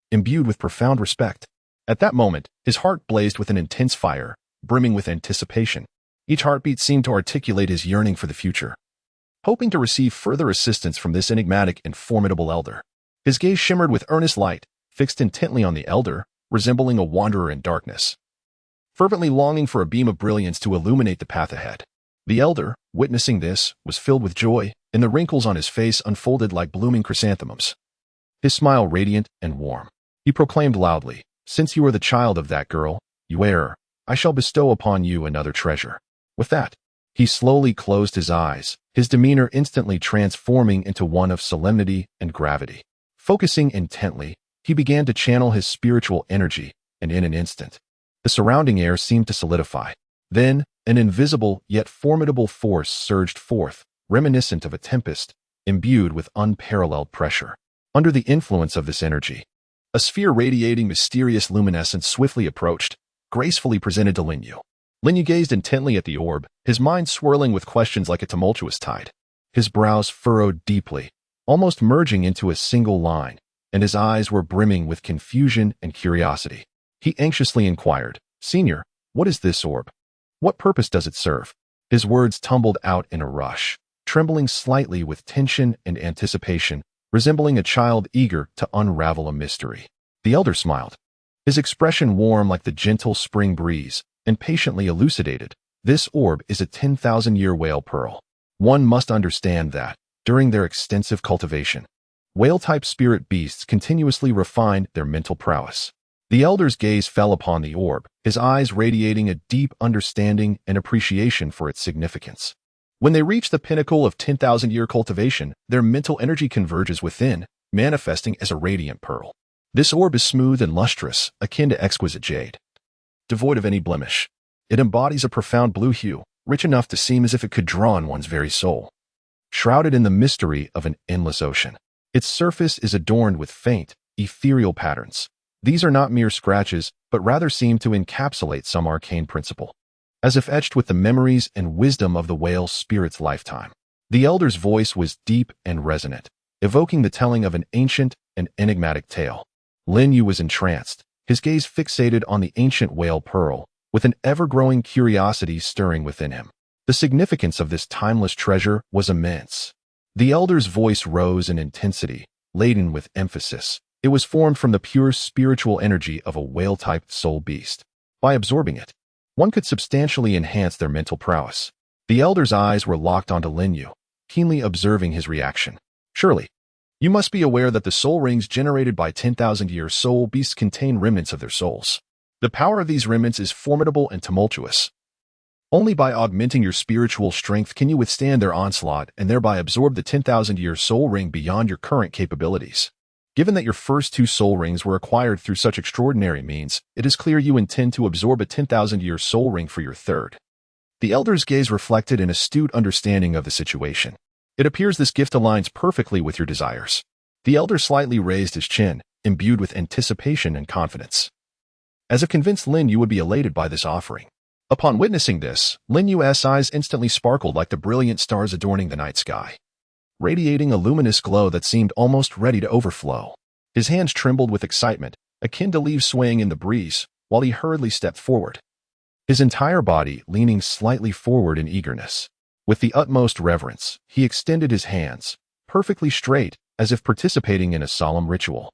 imbued with profound respect. At that moment, his heart blazed with an intense fire, brimming with anticipation. Each heartbeat seemed to articulate his yearning for the future, hoping to receive further assistance from this enigmatic and formidable elder. His gaze shimmered with earnest light, fixed intently on the elder, resembling a wanderer in darkness, fervently longing for a beam of brilliance to illuminate the path ahead. The elder, witnessing this, was filled with joy, and the wrinkles on his face unfolded like blooming chrysanthemums. His smile radiant and warm. He proclaimed loudly, "Since you are the child of that girl, you err, I shall bestow upon you another treasure." With that, he slowly closed his eyes, his demeanor instantly transforming into one of solemnity and gravity. Focusing intently, he began to channel his spiritual energy, and in an instant, the surrounding air seemed to solidify. Then, an invisible yet formidable force surged forth, reminiscent of a tempest, imbued with unparalleled pressure. Under the influence of this energy, a sphere radiating mysterious luminescence swiftly approached, gracefully presented to Lin Yu. Lin Yu gazed intently at the orb, his mind swirling with questions like a tumultuous tide. His brows furrowed deeply, almost merging into a single line, and his eyes were brimming with confusion and curiosity. He anxiously inquired, "Senior, what is this orb? What purpose does it serve?" His words tumbled out in a rush, trembling slightly with tension and anticipation, resembling a child eager to unravel a mystery. The elder smiled, his expression warm like the gentle spring breeze, and patiently elucidated, "This orb is a 10,000-year whale pearl. One must understand that, during their extensive cultivation, whale-type spirit beasts continuously refined their mental prowess." The elder's gaze fell upon the orb, his eyes radiating a deep understanding and appreciation for its significance. When they reach the pinnacle of 10,000-year cultivation, their mental energy converges within, manifesting as a radiant pearl. This orb is smooth and lustrous, akin to exquisite jade, devoid of any blemish. It embodies a profound blue hue, rich enough to seem as if it could draw on one's very soul. Shrouded in the mystery of an endless ocean, its surface is adorned with faint, ethereal patterns. These are not mere scratches, but rather seem to encapsulate some arcane principle, as if etched with the memories and wisdom of the whale's spirit's lifetime. The elder's voice was deep and resonant, evoking the telling of an ancient and enigmatic tale. Lin Yu was entranced, his gaze fixated on the ancient whale pearl, with an ever-growing curiosity stirring within him. The significance of this timeless treasure was immense. The elder's voice rose in intensity, laden with emphasis. It was formed from the pure spiritual energy of a whale-type soul beast. By absorbing it, one could substantially enhance their mental prowess. The elder's eyes were locked onto Lin Yu, keenly observing his reaction. Surely, you must be aware that the soul rings generated by 10,000-year soul beasts contain remnants of their souls. The power of these remnants is formidable and tumultuous. Only by augmenting your spiritual strength can you withstand their onslaught and thereby absorb the 10,000-year soul ring beyond your current capabilities. Given that your first 2 soul rings were acquired through such extraordinary means, it is clear you intend to absorb a 10,000-year soul ring for your third. The elder's gaze reflected an astute understanding of the situation. It appears this gift aligns perfectly with your desires. The elder slightly raised his chin, imbued with anticipation and confidence. As if convinced Lin Yu would be elated by this offering. Upon witnessing this, Lin Yu's eyes instantly sparkled like the brilliant stars adorning the night sky, radiating a luminous glow that seemed almost ready to overflow. His hands trembled with excitement, akin to leaves swaying in the breeze, while he hurriedly stepped forward, his entire body leaning slightly forward in eagerness. With the utmost reverence, he extended his hands, perfectly straight, as if participating in a solemn ritual,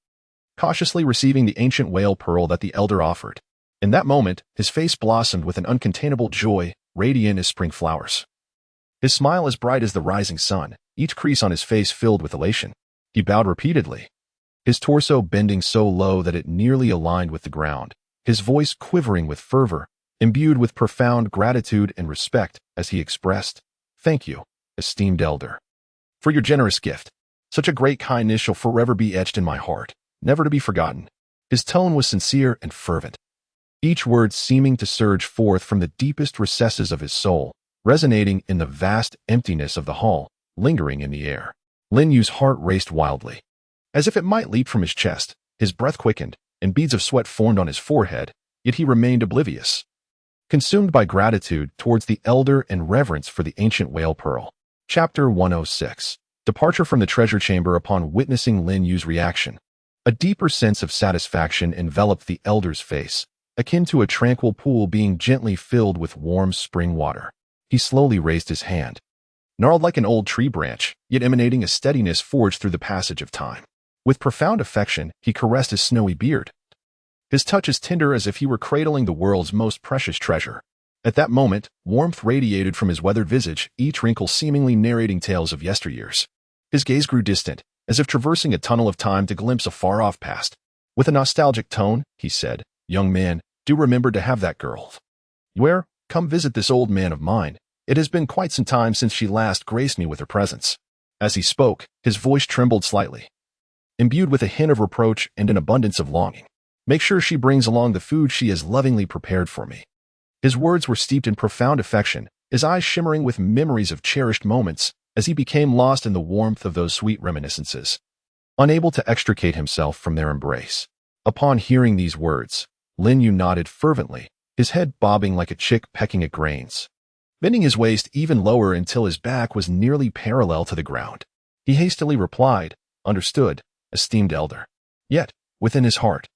cautiously receiving the ancient whale pearl that the elder offered. In that moment, his face blossomed with an uncontainable joy, radiant as spring flowers. His smile as bright as the rising sun, each crease on his face filled with elation. He bowed repeatedly, his torso bending so low that it nearly aligned with the ground, his voice quivering with fervor, imbued with profound gratitude and respect as he expressed, "Thank you, esteemed elder, for your generous gift. Such a great kindness shall forever be etched in my heart, never to be forgotten." His tone was sincere and fervent, each word seeming to surge forth from the deepest recesses of his soul, resonating in the vast emptiness of the hall, lingering in the air. Lin Yu's heart raced wildly, as if it might leap from his chest. His breath quickened, and beads of sweat formed on his forehead, yet he remained oblivious, consumed by gratitude towards the elder and reverence for the ancient whale pearl. Chapter 106. Departure from the treasure chamber. Upon witnessing Lin Yu's reaction, a deeper sense of satisfaction enveloped the elder's face, akin to a tranquil pool being gently filled with warm spring water. He slowly raised his hand, gnarled like an old tree branch, yet emanating a steadiness forged through the passage of time. With profound affection, he caressed his snowy beard, his touch as tender as if he were cradling the world's most precious treasure. At that moment, warmth radiated from his weathered visage, each wrinkle seemingly narrating tales of yesteryears. His gaze grew distant, as if traversing a tunnel of time to glimpse a far-off past. With a nostalgic tone, he said, "Young man, do remember to have that girl. Where? Come visit this old man of mine. It has been quite some time since she last graced me with her presence." As he spoke, his voice trembled slightly, imbued with a hint of reproach and an abundance of longing. "Make sure she brings along the food she has lovingly prepared for me." His words were steeped in profound affection, his eyes shimmering with memories of cherished moments, as he became lost in the warmth of those sweet reminiscences, unable to extricate himself from their embrace. Upon hearing these words, Lin Yu nodded fervently, his head bobbing like a chick pecking at grains, bending his waist even lower until his back was nearly parallel to the ground. He hastily replied, "Understood, esteemed elder." Yet, within his heart,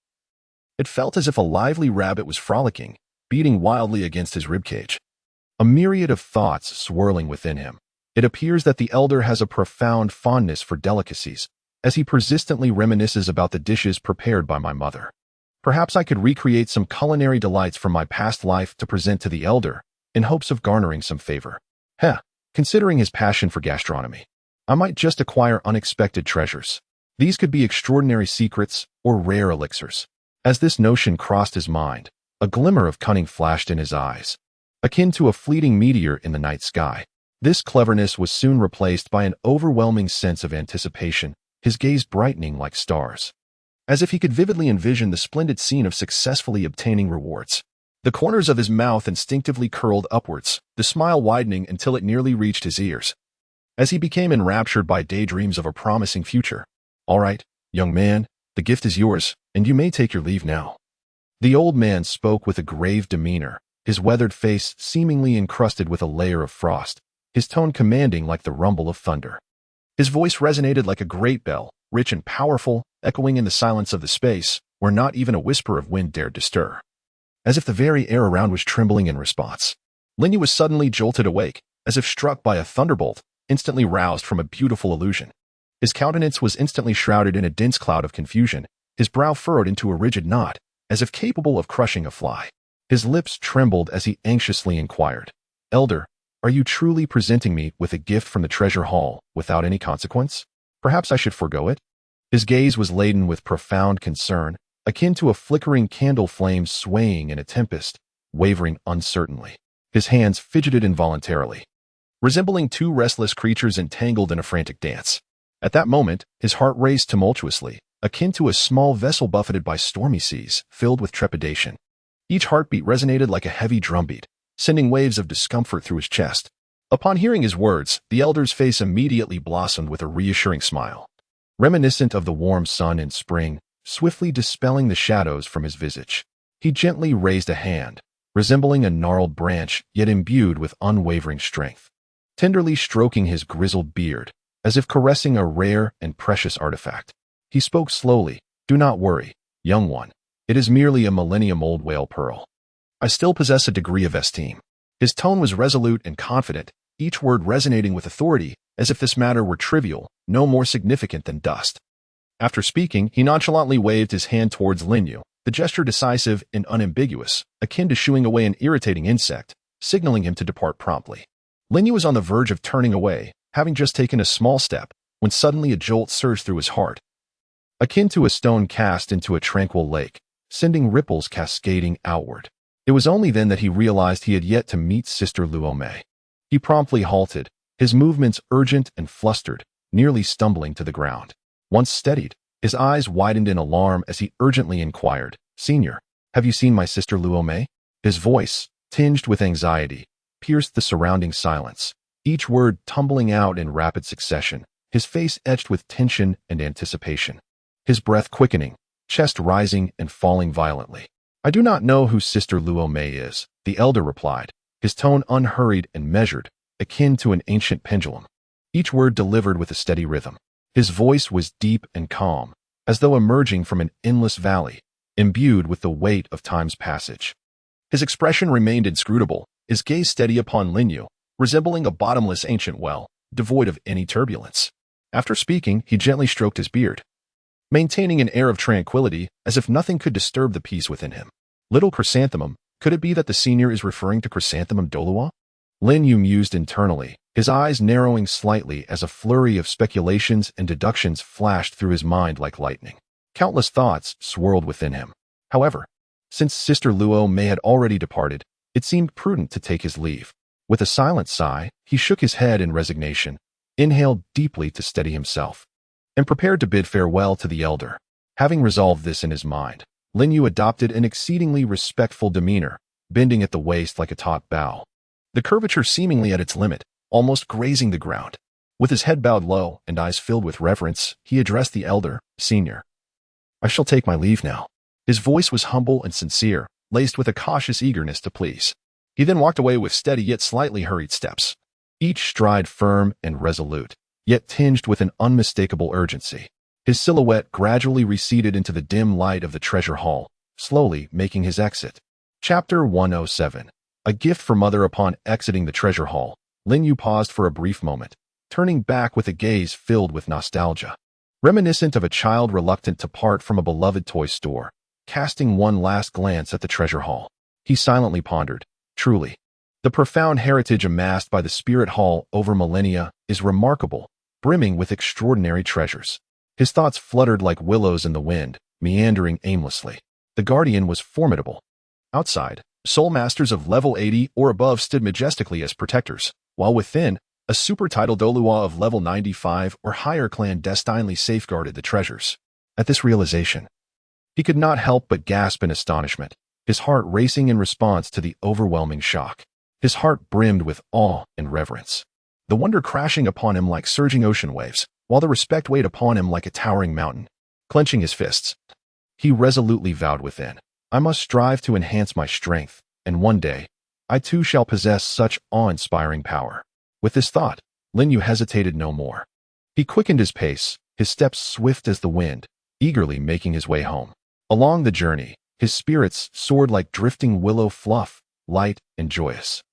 it felt as if a lively rabbit was frolicking, beating wildly against his ribcage. A myriad of thoughts swirling within him. It appears that the elder has a profound fondness for delicacies, as he persistently reminisces about the dishes prepared by my mother. Perhaps I could recreate some culinary delights from my past life to present to the elder, in hopes of garnering some favor. Considering his passion for gastronomy, I might just acquire unexpected treasures. These could be extraordinary secrets or rare elixirs. As this notion crossed his mind, a glimmer of cunning flashed in his eyes, akin to a fleeting meteor in the night sky. This cleverness was soon replaced by an overwhelming sense of anticipation, his gaze brightening like stars, as if he could vividly envision the splendid scene of successfully obtaining rewards. The corners of his mouth instinctively curled upwards, the smile widening until it nearly reached his ears, as he became enraptured by daydreams of a promising future. "All right, young man, the gift is yours, and you may take your leave now." The old man spoke with a grave demeanor, his weathered face seemingly encrusted with a layer of frost, his tone commanding like the rumble of thunder. His voice resonated like a great bell, rich and powerful, echoing in the silence of the space, where not even a whisper of wind dared to stir. as if the very air around was trembling in response. Linyu was suddenly jolted awake, as if struck by a thunderbolt, instantly roused from a beautiful illusion. His countenance was instantly shrouded in a dense cloud of confusion, his brow furrowed into a rigid knot, as if capable of crushing a fly. His lips trembled as he anxiously inquired, "Elder, are you truly presenting me with a gift from the treasure hall without any consequence? Perhaps I should forego it?" His gaze was laden with profound concern, akin to a flickering candle flame swaying in a tempest, wavering uncertainly. His hands fidgeted involuntarily, resembling two restless creatures entangled in a frantic dance. At that moment, his heart raced tumultuously, akin to a small vessel buffeted by stormy seas, filled with trepidation. Each heartbeat resonated like a heavy drumbeat, sending waves of discomfort through his chest. Upon hearing his words, the elder's face immediately blossomed with a reassuring smile, reminiscent of the warm sun in spring, swiftly dispelling the shadows from his visage. He gently raised a hand, resembling a gnarled branch, yet imbued with unwavering strength, tenderly stroking his grizzled beard, as if caressing a rare and precious artifact. He spoke slowly, "Do not worry, young one. It is merely a millennium-old whale pearl. I still possess a degree of esteem." His tone was resolute and confident, each word resonating with authority, as if this matter were trivial, no more significant than dust. After speaking, he nonchalantly waved his hand towards Linyu, the gesture decisive and unambiguous, akin to shooing away an irritating insect, signaling him to depart promptly. Linyu was on the verge of turning away, having just taken a small step, when suddenly a jolt surged through his heart, akin to a stone cast into a tranquil lake, sending ripples cascading outward. It was only then that he realized he had yet to meet Sister Luo. He promptly halted, his movements urgent and flustered, nearly stumbling to the ground. Once steadied, his eyes widened in alarm as he urgently inquired, "Senior, have you seen my Sister Luo?" His voice, tinged with anxiety, pierced the surrounding silence, each word tumbling out in rapid succession, his face etched with tension and anticipation. His breath quickening, chest rising and falling violently. "I do not know who Sister Luo is," the elder replied, his tone unhurried and measured, akin to an ancient pendulum, each word delivered with a steady rhythm. His voice was deep and calm, as though emerging from an endless valley, imbued with the weight of time's passage. His expression remained inscrutable, his gaze steady upon Linyu, resembling a bottomless ancient well, devoid of any turbulence. After speaking, he gently stroked his beard, maintaining an air of tranquility as if nothing could disturb the peace within him. "Little Chrysanthemum, could it be that the senior is referring to Chrysanthemum Douluo?" Linyu mused internally, his eyes narrowing slightly as a flurry of speculations and deductions flashed through his mind like lightning. Countless thoughts swirled within him. However, since Sister Luo had already departed, it seemed prudent to take his leave. With a silent sigh, he shook his head in resignation, inhaled deeply to steady himself, and prepared to bid farewell to the elder. Having resolved this in his mind, Linyu adopted an exceedingly respectful demeanor, bending at the waist like a taut bow, the curvature seemingly at its limit, almost grazing the ground. With his head bowed low and eyes filled with reverence, he addressed the elder, "Senior, I shall take my leave now." His voice was humble and sincere, laced with a cautious eagerness to please. He then walked away with steady yet slightly hurried steps, each stride firm and resolute, yet tinged with an unmistakable urgency. His silhouette gradually receded into the dim light of the treasure hall, slowly making his exit. Chapter 107. A gift for Mother. Upon exiting the treasure hall, Linyu paused for a brief moment, turning back with a gaze filled with nostalgia, reminiscent of a child reluctant to part from a beloved toy store. Casting one last glance at the treasure hall, he silently pondered, "Truly, the profound heritage amassed by the Spirit Hall over millennia is remarkable, brimming with extraordinary treasures." His thoughts fluttered like willows in the wind, meandering aimlessly. The Guardian was formidable. Outside, soul masters of level 80 or above stood majestically as protectors, while within, a super title Douluo of level 95 or higher clandestinely safeguarded the treasures. At this realization, he could not help but gasp in astonishment, his heart racing in response to the overwhelming shock. His heart brimmed with awe and reverence, the wonder crashing upon him like surging ocean waves, while the respect weighed upon him like a towering mountain. Clenching his fists, he resolutely vowed within, "I must strive to enhance my strength, and one day, I too shall possess such awe-inspiring power." With this thought, Linyu hesitated no more. He quickened his pace, his steps swift as the wind, eagerly making his way home. Along the journey, His spirits soared like drifting willow fluff, light and joyous.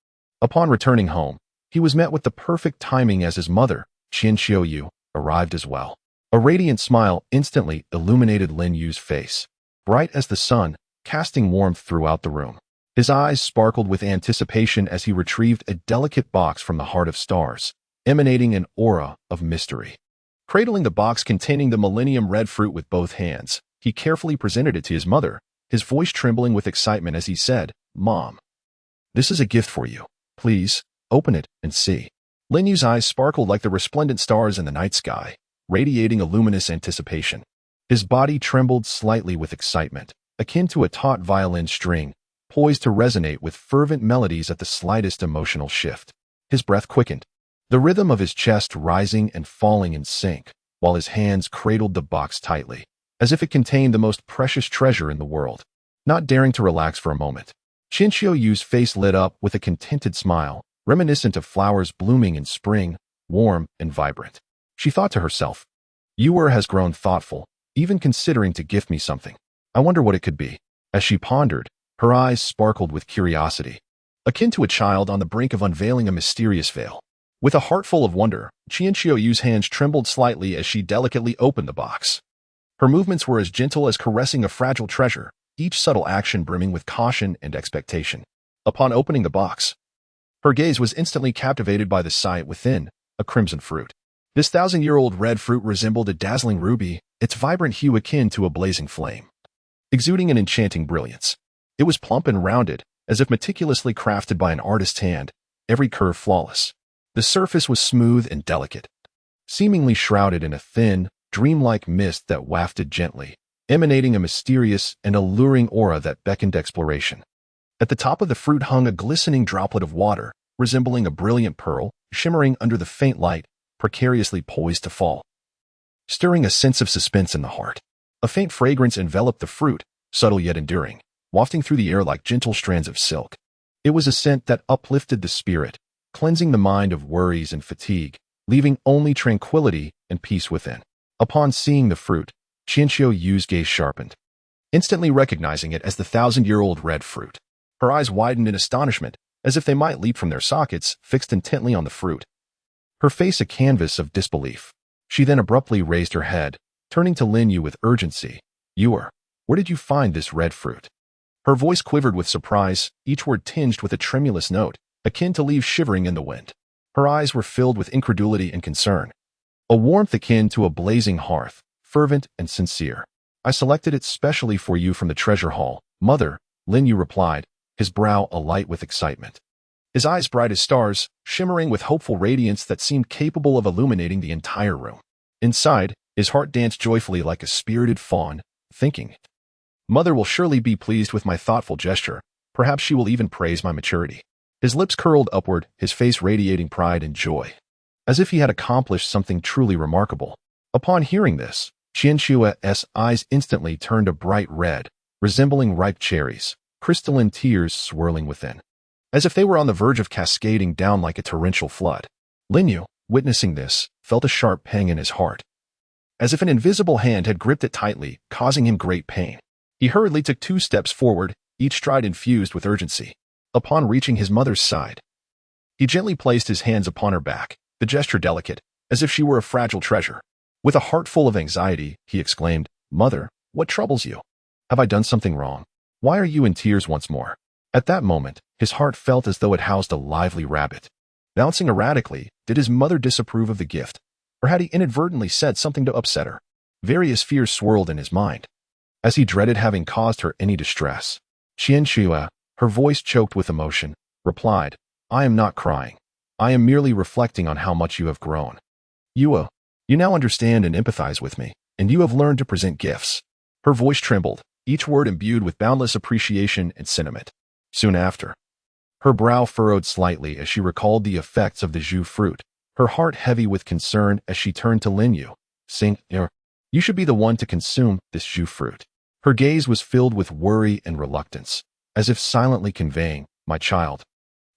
Upon returning home, he was met with the perfect timing as his mother, Qian Xiuyu, arrived as well. A radiant smile instantly illuminated Lin Yu's face, bright as the sun, casting warmth throughout the room. His eyes sparkled with anticipation as he retrieved a delicate box from the heart of stars, emanating an aura of mystery. Cradling the box containing the Millennium Red fruit with both hands, he carefully presented it to his mother, his voice trembling with excitement as he said, "Mom, this is a gift for you. Please, open it and see." Lin Yu's eyes sparkled like the resplendent stars in the night sky, radiating a luminous anticipation. His body trembled slightly with excitement, akin to a taut violin string, poised to resonate with fervent melodies at the slightest emotional shift. His breath quickened, the rhythm of his chest rising and falling in sync, while his hands cradled the box tightly, as if it contained the most precious treasure in the world. Not daring to relax for a moment, Qian Xiuyu's face lit up with a contented smile, reminiscent of flowers blooming in spring, warm and vibrant. She thought to herself, "Yuer has grown thoughtful, even considering to gift me something. I wonder what it could be." As she pondered, her eyes sparkled with curiosity, akin to a child on the brink of unveiling a mysterious veil. With a heart full of wonder, Qian Xiuyu's hands trembled slightly as she delicately opened the box. Her movements were as gentle as caressing a fragile treasure, each subtle action brimming with caution and expectation. Upon opening the box, her gaze was instantly captivated by the sight within, a crimson fruit. This 1,000-year-old red fruit resembled a dazzling ruby, its vibrant hue akin to a blazing flame, exuding an enchanting brilliance. It was plump and rounded, as if meticulously crafted by an artist's hand, every curve flawless. The surface was smooth and delicate, seemingly shrouded in a thin, dreamlike mist that wafted gently, emanating a mysterious and alluring aura that beckoned exploration. At the top of the fruit hung a glistening droplet of water, resembling a brilliant pearl, shimmering under the faint light, precariously poised to fall, stirring a sense of suspense in the heart. A faint fragrance enveloped the fruit, subtle yet enduring, wafting through the air like gentle strands of silk. It was a scent that uplifted the spirit, cleansing the mind of worries and fatigue, leaving only tranquility and peace within. Upon seeing the fruit, Qian Xiuyu's gaze sharpened, instantly recognizing it as the 1,000-year-old red fruit. Her eyes widened in astonishment, as if they might leap from their sockets, fixed intently on the fruit, her face a canvas of disbelief. She then abruptly raised her head, turning to Lin Yu with urgency. "Yuer, where did you find this red fruit?" Her voice quivered with surprise, each word tinged with a tremulous note, akin to leaves shivering in the wind. Her eyes were filled with incredulity and concern, a warmth akin to a blazing hearth, fervent and sincere. "I selected it specially for you from the treasure hall, Mother," Lin Yu replied, his brow alight with excitement. His eyes bright as stars, shimmering with hopeful radiance that seemed capable of illuminating the entire room. Inside, his heart danced joyfully like a spirited fawn, thinking, "Mother will surely be pleased with my thoughtful gesture. Perhaps she will even praise my maturity." His lips curled upward, his face radiating pride and joy, as if he had accomplished something truly remarkable. Upon hearing this, Qian Xiu's eyes instantly turned a bright red, resembling ripe cherries, crystalline tears swirling within, as if they were on the verge of cascading down like a torrential flood. Lin Yu, witnessing this, felt a sharp pang in his heart, as if an invisible hand had gripped it tightly, causing him great pain. He hurriedly took 2 steps forward, each stride infused with urgency. Upon reaching his mother's side, he gently placed his hands upon her back, the gesture delicate, as if she were a fragile treasure. With a heart full of anxiety, he exclaimed, "Mother, what troubles you? Have I done something wrong? Why are you in tears once more?" At that moment, his heart felt as though it housed a lively rabbit, bouncing erratically. Did his mother disapprove of the gift? Or had he inadvertently said something to upset her? Various fears swirled in his mind, as he dreaded having caused her any distress. Qian Xiu, her voice choked with emotion, replied, "I am not crying. I am merely reflecting on how much you have grown. You now understand and empathize with me, and you have learned to present gifts." Her voice trembled, each word imbued with boundless appreciation and sentiment. Soon after, her brow furrowed slightly as she recalled the effects of the Zhu fruit, her heart heavy with concern as she turned to Lin Yu, saying, "You should be the one to consume this Zhu fruit." Her gaze was filled with worry and reluctance, as if silently conveying, "My child,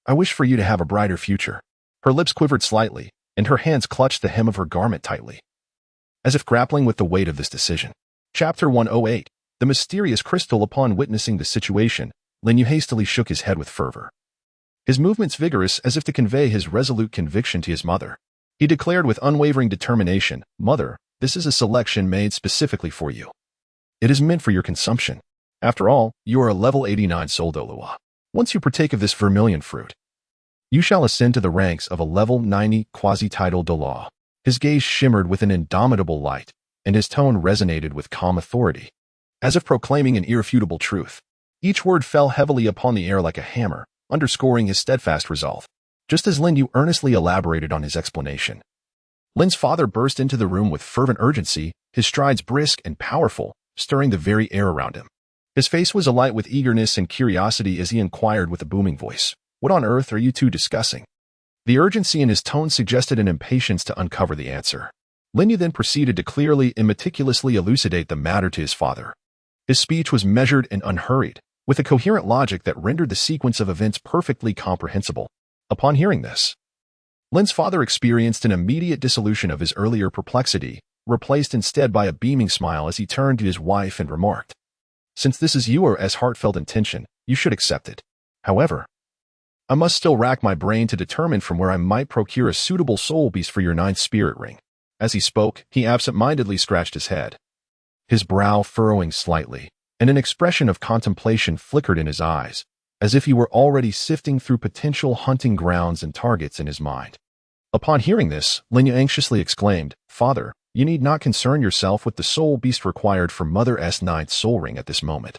I wish for you to have a brighter future." Her lips quivered slightly, and her hands clutched the hem of her garment tightly, as if grappling with the weight of this decision. Chapter 108. the mysterious crystal. Upon witnessing the situation, Lin Yu hastily shook his head with fervor. His movements vigorous as if to convey his resolute conviction to his mother. He declared with unwavering determination, "Mother, this is a selection made specifically for you. It is meant for your consumption. After all, you are a level 89 soul Douluo. Once you partake of this vermilion fruit, you shall ascend to the ranks of a level 90 quasi-title Douluo." His gaze shimmered with an indomitable light, and his tone resonated with calm authority, as if proclaiming an irrefutable truth. Each word fell heavily upon the air like a hammer, underscoring his steadfast resolve. Just as Lin Yu earnestly elaborated on his explanation, Lin's father burst into the room with fervent urgency, his strides brisk and powerful, stirring the very air around him. His face was alight with eagerness and curiosity as he inquired with a booming voice, "What on earth are you two discussing?" The urgency in his tone suggested an impatience to uncover the answer. Lin Yu then proceeded to clearly and meticulously elucidate the matter to his father. His speech was measured and unhurried, with a coherent logic that rendered the sequence of events perfectly comprehensible. Upon hearing this, Lin's father experienced an immediate dissolution of his earlier perplexity, replaced instead by a beaming smile as he turned to his wife and remarked, "Since this is yours heartfelt intention, you should accept it. However, I must still rack my brain to determine from where I might procure a suitable soul beast for your 9th spirit ring." As he spoke, he absent-mindedly scratched his head, his brow furrowing slightly, and an expression of contemplation flickered in his eyes, as if he were already sifting through potential hunting grounds and targets in his mind. Upon hearing this, Lin Yu anxiously exclaimed, "Father, you need not concern yourself with the soul beast required for Mother's 9th soul ring at this moment.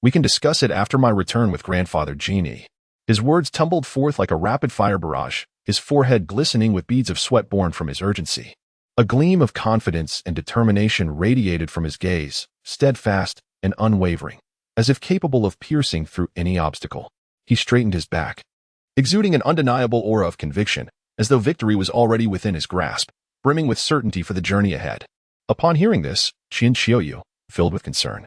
We can discuss it after my return with Grandfather Genie." His words tumbled forth like a rapid-fire barrage, his forehead glistening with beads of sweat born from his urgency. A gleam of confidence and determination radiated from his gaze, steadfast and unwavering, as if capable of piercing through any obstacle. He straightened his back, exuding an undeniable aura of conviction, as though victory was already within his grasp, brimming with certainty for the journey ahead. Upon hearing this, Qin Xiaoyu, filled with concern,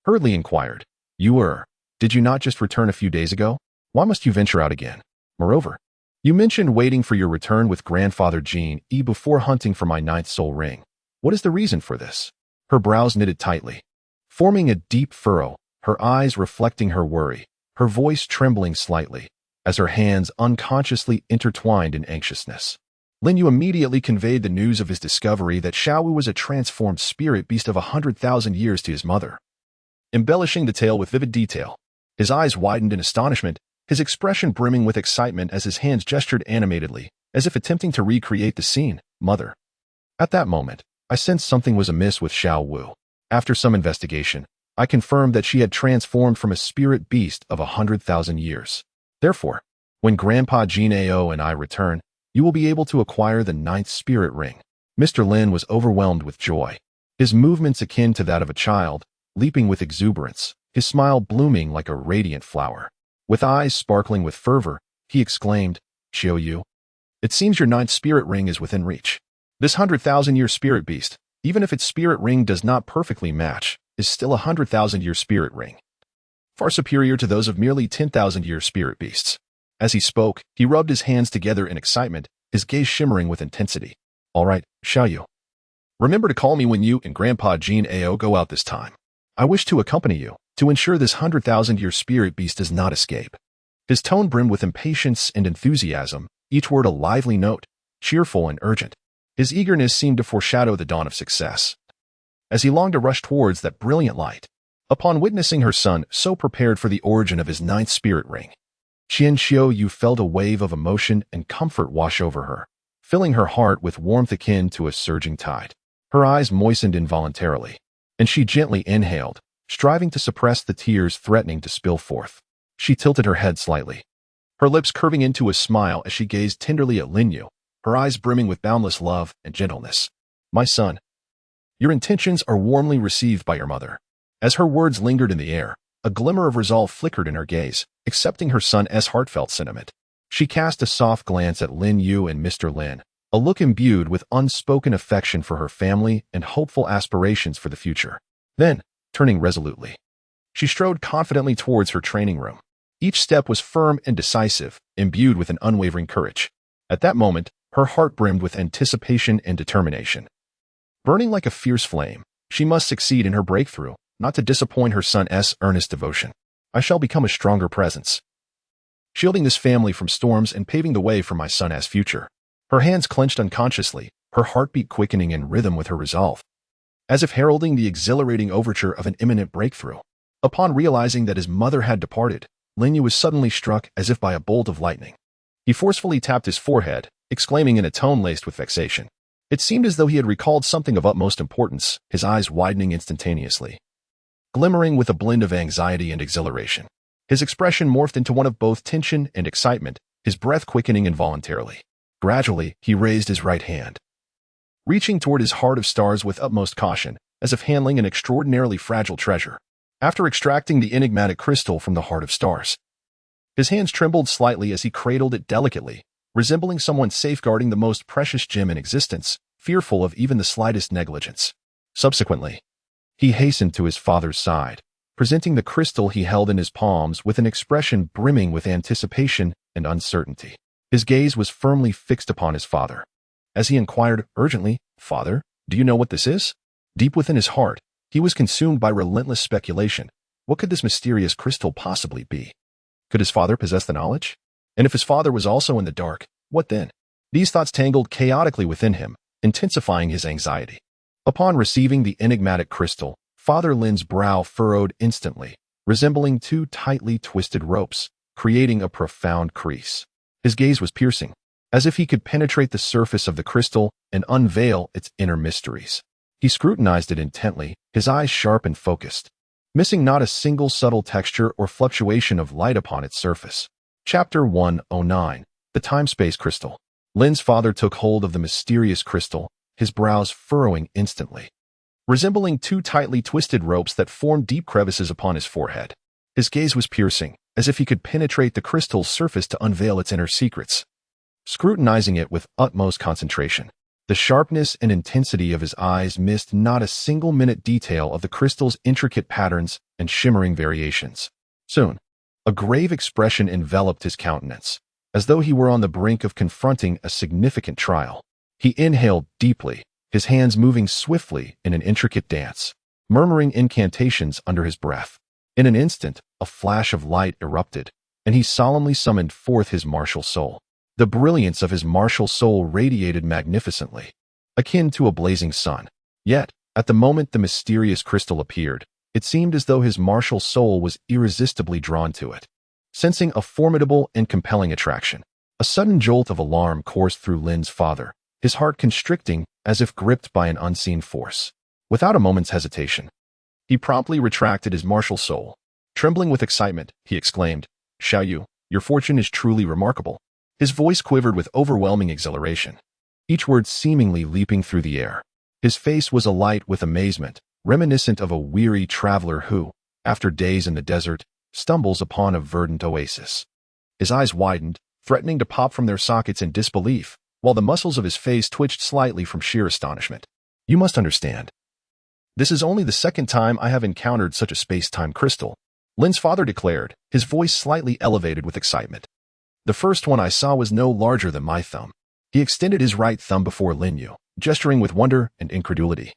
hurriedly inquired, Did you not just return a few days ago? Why must you venture out again? Moreover, you mentioned waiting for your return with Grandfather Gene before hunting for my 9th soul ring. What is the reason for this?" Her brows knitted tightly, forming a deep furrow, her eyes reflecting her worry, her voice trembling slightly, as her hands unconsciously intertwined in anxiousness. Lin Yu immediately conveyed the news of his discovery that Xiaowu was a transformed spirit beast of 100,000 years to his mother, embellishing the tale with vivid detail. His eyes widened in astonishment, his expression brimming with excitement as his hands gestured animatedly, as if attempting to recreate the scene. "Mother." At that moment, I sensed something was amiss with Xiaowu. After some investigation, I confirmed that she had transformed from a spirit beast of 100,000 years. Therefore, when Grandpa Gene-ao and I return, you will be able to acquire the 9th spirit ring. Mr. Lin was overwhelmed with joy, his movements akin to that of a child, leaping with exuberance, his smile blooming like a radiant flower. With eyes sparkling with fervor, he exclaimed, "Xiaoyu, it seems your 9th spirit ring is within reach. This 100,000-year spirit beast, even if its spirit ring does not perfectly match, is still a 100,000-year spirit ring, far superior to those of merely 10,000-year spirit beasts." As he spoke, he rubbed his hands together in excitement, his gaze shimmering with intensity. "All right, Xiaoyu. Remember to call me when you and Grandpa Gene-ao go out this time. I wish to accompany you, to ensure this 100,000-year spirit beast does not escape." His tone brimmed with impatience and enthusiasm, each word a lively note, cheerful and urgent. His eagerness seemed to foreshadow the dawn of success, as he longed to rush towards that brilliant light. Upon witnessing her son so prepared for the origin of his 9th spirit ring, Qin Xiaoyu felt a wave of emotion and comfort wash over her, filling her heart with warmth akin to a surging tide. Her eyes moistened involuntarily, and she gently inhaled, striving to suppress the tears threatening to spill forth. She tilted her head slightly, her lips curving into a smile as she gazed tenderly at Lin Yu, her eyes brimming with boundless love and gentleness. "My son, your intentions are warmly received by your mother." As her words lingered in the air, a glimmer of resolve flickered in her gaze, accepting her son's heartfelt sentiment. She cast a soft glance at Lin Yu and Mr. Lin, a look imbued with unspoken affection for her family and hopeful aspirations for the future. Then, turning resolutely, she strode confidently towards her training room. Each step was firm and decisive, imbued with an unwavering courage. At that moment, her heart brimmed with anticipation and determination. Burning like a fierce flame, she must succeed in her breakthrough, not to disappoint her son's earnest devotion. I shall become a stronger presence, shielding this family from storms and paving the way for my son's future. Her hands clenched unconsciously, her heartbeat quickening in rhythm with her resolve, as if heralding the exhilarating overture of an imminent breakthrough. Upon realizing that his mother had departed, Linyu was suddenly struck as if by a bolt of lightning. He forcefully tapped his forehead, exclaiming in a tone laced with vexation. It seemed as though he had recalled something of utmost importance, his eyes widening instantaneously, glimmering with a blend of anxiety and exhilaration. His expression morphed into one of both tension and excitement, his breath quickening involuntarily. Gradually, he raised his right hand, reaching toward his heart of stars with utmost caution, as if handling an extraordinarily fragile treasure. After extracting the enigmatic crystal from the heart of stars, his hands trembled slightly as he cradled it delicately, resembling someone safeguarding the most precious gem in existence, fearful of even the slightest negligence. Subsequently, he hastened to his father's side, presenting the crystal he held in his palms with an expression brimming with anticipation and uncertainty. His gaze was firmly fixed upon his father, as he inquired urgently, "Father, do you know what this is?" Deep within his heart, he was consumed by relentless speculation. What could this mysterious crystal possibly be? Could his father possess the knowledge? And if his father was also in the dark, what then? These thoughts tangled chaotically within him, intensifying his anxiety. Upon receiving the enigmatic crystal, Father Lin's brow furrowed instantly, resembling two tightly twisted ropes, creating a profound crease. His gaze was piercing, as if he could penetrate the surface of the crystal and unveil its inner mysteries. He scrutinized it intently, his eyes sharp and focused, missing not a single subtle texture or fluctuation of light upon its surface. Chapter 109. The Time-Space Crystal. Lin's father took hold of the mysterious crystal, his brows furrowing instantly, resembling two tightly twisted ropes that formed deep crevices upon his forehead. His gaze was piercing, as if he could penetrate the crystal's surface to unveil its inner secrets. Scrutinizing it with utmost concentration, the sharpness and intensity of his eyes missed not a single-minute detail of the crystal's intricate patterns and shimmering variations. Soon, a grave expression enveloped his countenance, as though he were on the brink of confronting a significant trial. He inhaled deeply, his hands moving swiftly in an intricate dance, murmuring incantations under his breath. In an instant, a flash of light erupted, and he solemnly summoned forth his martial soul. The brilliance of his martial soul radiated magnificently, akin to a blazing sun. Yet, at the moment the mysterious crystal appeared, it seemed as though his martial soul was irresistibly drawn to it. Sensing a formidable and compelling attraction, a sudden jolt of alarm coursed through Lin's father, his heart constricting as if gripped by an unseen force. Without a moment's hesitation, he promptly retracted his martial soul. Trembling with excitement, he exclaimed, "Xiaoyu, your fortune is truly remarkable." His voice quivered with overwhelming exhilaration, each word seemingly leaping through the air. His face was alight with amazement, reminiscent of a weary traveler who, after days in the desert, stumbles upon a verdant oasis. His eyes widened, threatening to pop from their sockets in disbelief, while the muscles of his face twitched slightly from sheer astonishment. "You must understand. This is only the second time I have encountered such a space-time crystal," Lin's father declared, his voice slightly elevated with excitement. "The first one I saw was no larger than my thumb." He extended his right thumb before Linyu, gesturing with wonder and incredulity,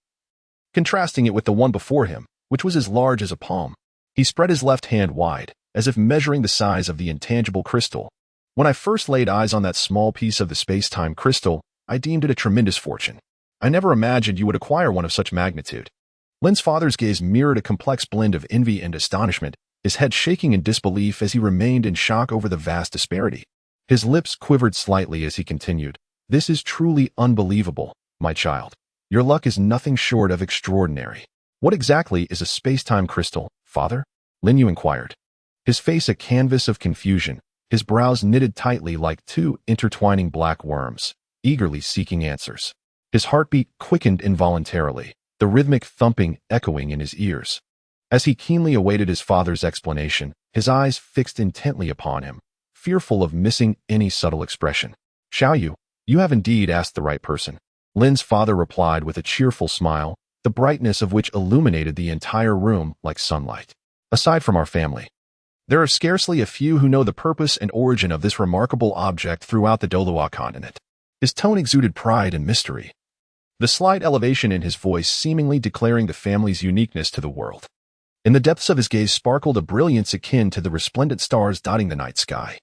contrasting it with the one before him, which was as large as a palm. He spread his left hand wide, as if measuring the size of the intangible crystal. "When I first laid eyes on that small piece of the space-time crystal, I deemed it a tremendous fortune. I never imagined you would acquire one of such magnitude." Lin's father's gaze mirrored a complex blend of envy and astonishment, his head shaking in disbelief as he remained in shock over the vast disparity. His lips quivered slightly as he continued, "This is truly unbelievable, my child. Your luck is nothing short of extraordinary." "What exactly is a space-time crystal, father?" Linyu inquired, his face a canvas of confusion, his brows knitted tightly like two intertwining black worms, eagerly seeking answers. His heartbeat quickened involuntarily, the rhythmic thumping echoing in his ears. As he keenly awaited his father's explanation, his eyes fixed intently upon him, fearful of missing any subtle expression. "Xiaoyu, you have indeed asked the right person," Lin's father replied with a cheerful smile, the brightness of which illuminated the entire room like sunlight. "Aside from our family, there are scarcely a few who know the purpose and origin of this remarkable object throughout the Douluo continent." His tone exuded pride and mystery, the slight elevation in his voice seemingly declaring the family's uniqueness to the world. In the depths of his gaze sparkled a brilliance akin to the resplendent stars dotting the night sky,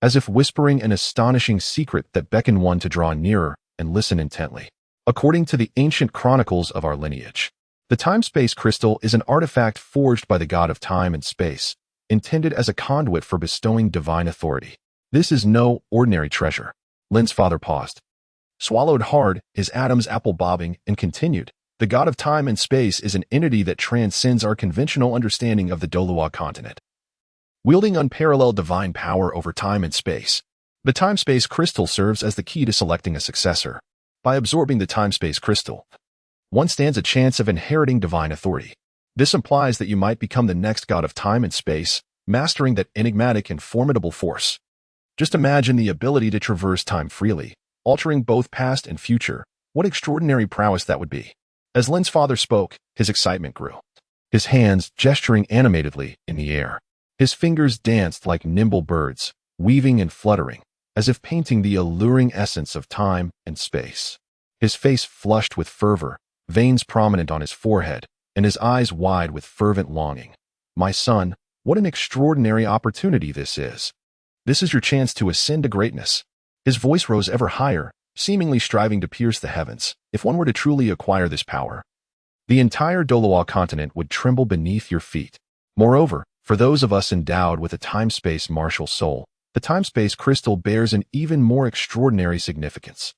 as if whispering an astonishing secret that beckoned one to draw nearer and listen intently. According to the ancient chronicles of our lineage, the time-space crystal is an artifact forged by the god of time and space, intended as a conduit for bestowing divine authority. This is no ordinary treasure. Lin's father paused, swallowed hard, his Adam's apple bobbing, and continued. The god of time and space is an entity that transcends our conventional understanding of the Douluo continent, wielding unparalleled divine power over time and space. The time-space crystal serves as the key to selecting a successor. By absorbing the time-space crystal, one stands a chance of inheriting divine authority. This implies that you might become the next god of time and space, mastering that enigmatic and formidable force. Just imagine the ability to traverse time freely, altering both past and future. What extraordinary prowess that would be. As Lin's father spoke, his excitement grew, his hands gesturing animatedly in the air. His fingers danced like nimble birds, weaving and fluttering, as if painting the alluring essence of time and space. His face flushed with fervor, veins prominent on his forehead, and his eyes wide with fervent longing. My son, what an extraordinary opportunity this is. This is your chance to ascend to greatness. His voice rose ever higher, seemingly striving to pierce the heavens. If one were to truly acquire this power, the entire Douluo continent would tremble beneath your feet. Moreover, for those of us endowed with a time-space martial soul, the time-space crystal bears an even more extraordinary significance.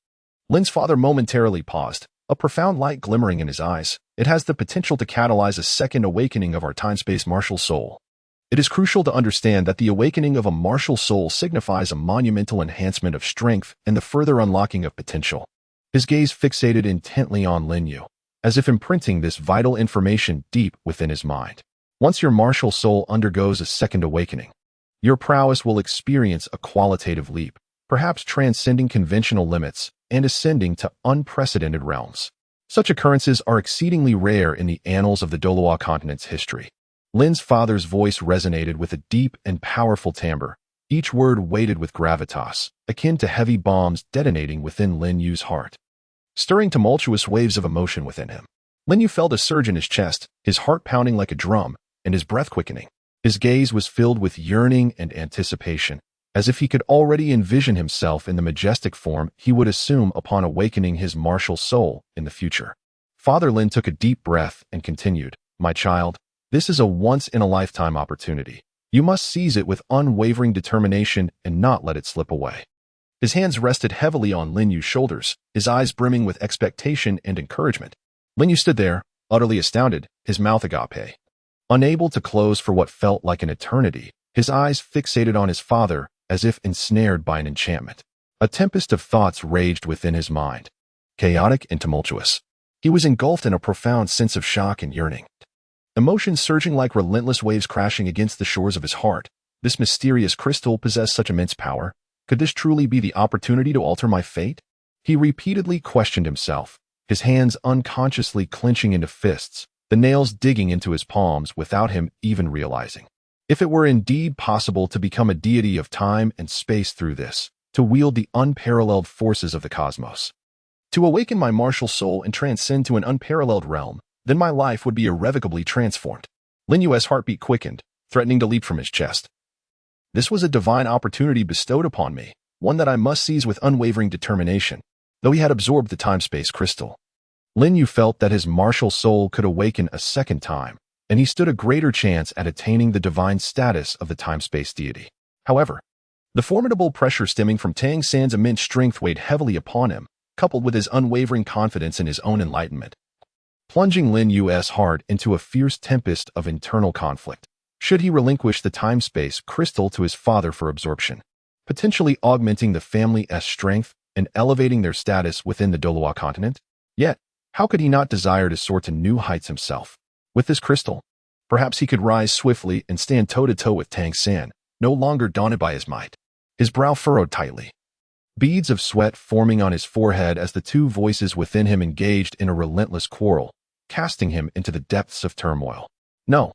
Lin's father momentarily paused, a profound light glimmering in his eyes. It has the potential to catalyze a second awakening of our time-space martial soul. It is crucial to understand that the awakening of a martial soul signifies a monumental enhancement of strength and the further unlocking of potential. His gaze fixated intently on Linyu, as if imprinting this vital information deep within his mind. Once your martial soul undergoes a second awakening, your prowess will experience a qualitative leap, perhaps transcending conventional limits and ascending to unprecedented realms. Such occurrences are exceedingly rare in the annals of the Douluo continent's history. Lin's father's voice resonated with a deep and powerful timbre, each word weighted with gravitas, akin to heavy bombs detonating within Lin Yu's heart, stirring tumultuous waves of emotion within him. Lin Yu felt a surge in his chest, his heart pounding like a drum, and his breath quickening. His gaze was filled with yearning and anticipation, as if he could already envision himself in the majestic form he would assume upon awakening his martial soul in the future. Father Lin took a deep breath and continued, "My child, this is a once-in-a-lifetime opportunity. You must seize it with unwavering determination and not let it slip away." His hands rested heavily on Lin Yu's shoulders, his eyes brimming with expectation and encouragement. Lin Yu stood there, utterly astounded, his mouth agape, unable to close for what felt like an eternity, his eyes fixated on his father as if ensnared by an enchantment. A tempest of thoughts raged within his mind, chaotic and tumultuous. He was engulfed in a profound sense of shock and yearning, emotions surging like relentless waves crashing against the shores of his heart. This mysterious crystal possessed such immense power. Could this truly be the opportunity to alter my fate? He repeatedly questioned himself, his hands unconsciously clenching into fists, the nails digging into his palms without him even realizing. If it were indeed possible to become a deity of time and space through this, to wield the unparalleled forces of the cosmos, to awaken my martial soul and transcend to an unparalleled realm, then my life would be irrevocably transformed. Lin Yu's heartbeat quickened, threatening to leap from his chest. This was a divine opportunity bestowed upon me, one that I must seize with unwavering determination. Though he had absorbed the time-space crystal, Lin Yu felt that his martial soul could awaken a second time, and he stood a greater chance at attaining the divine status of the time-space deity. However, the formidable pressure stemming from Tang San's immense strength weighed heavily upon him, coupled with his unwavering confidence in his own enlightenment, plunging Lin Yu's heart into a fierce tempest of internal conflict. Should he relinquish the time-space crystal to his father for absorption, potentially augmenting the family's strength and elevating their status within the Douluo continent? Yet, how could he not desire to soar to new heights himself? With this crystal, perhaps he could rise swiftly and stand toe-to-toe with Tang San, no longer daunted by his might. His brow furrowed tightly, beads of sweat forming on his forehead as the two voices within him engaged in a relentless quarrel, casting him into the depths of turmoil. No,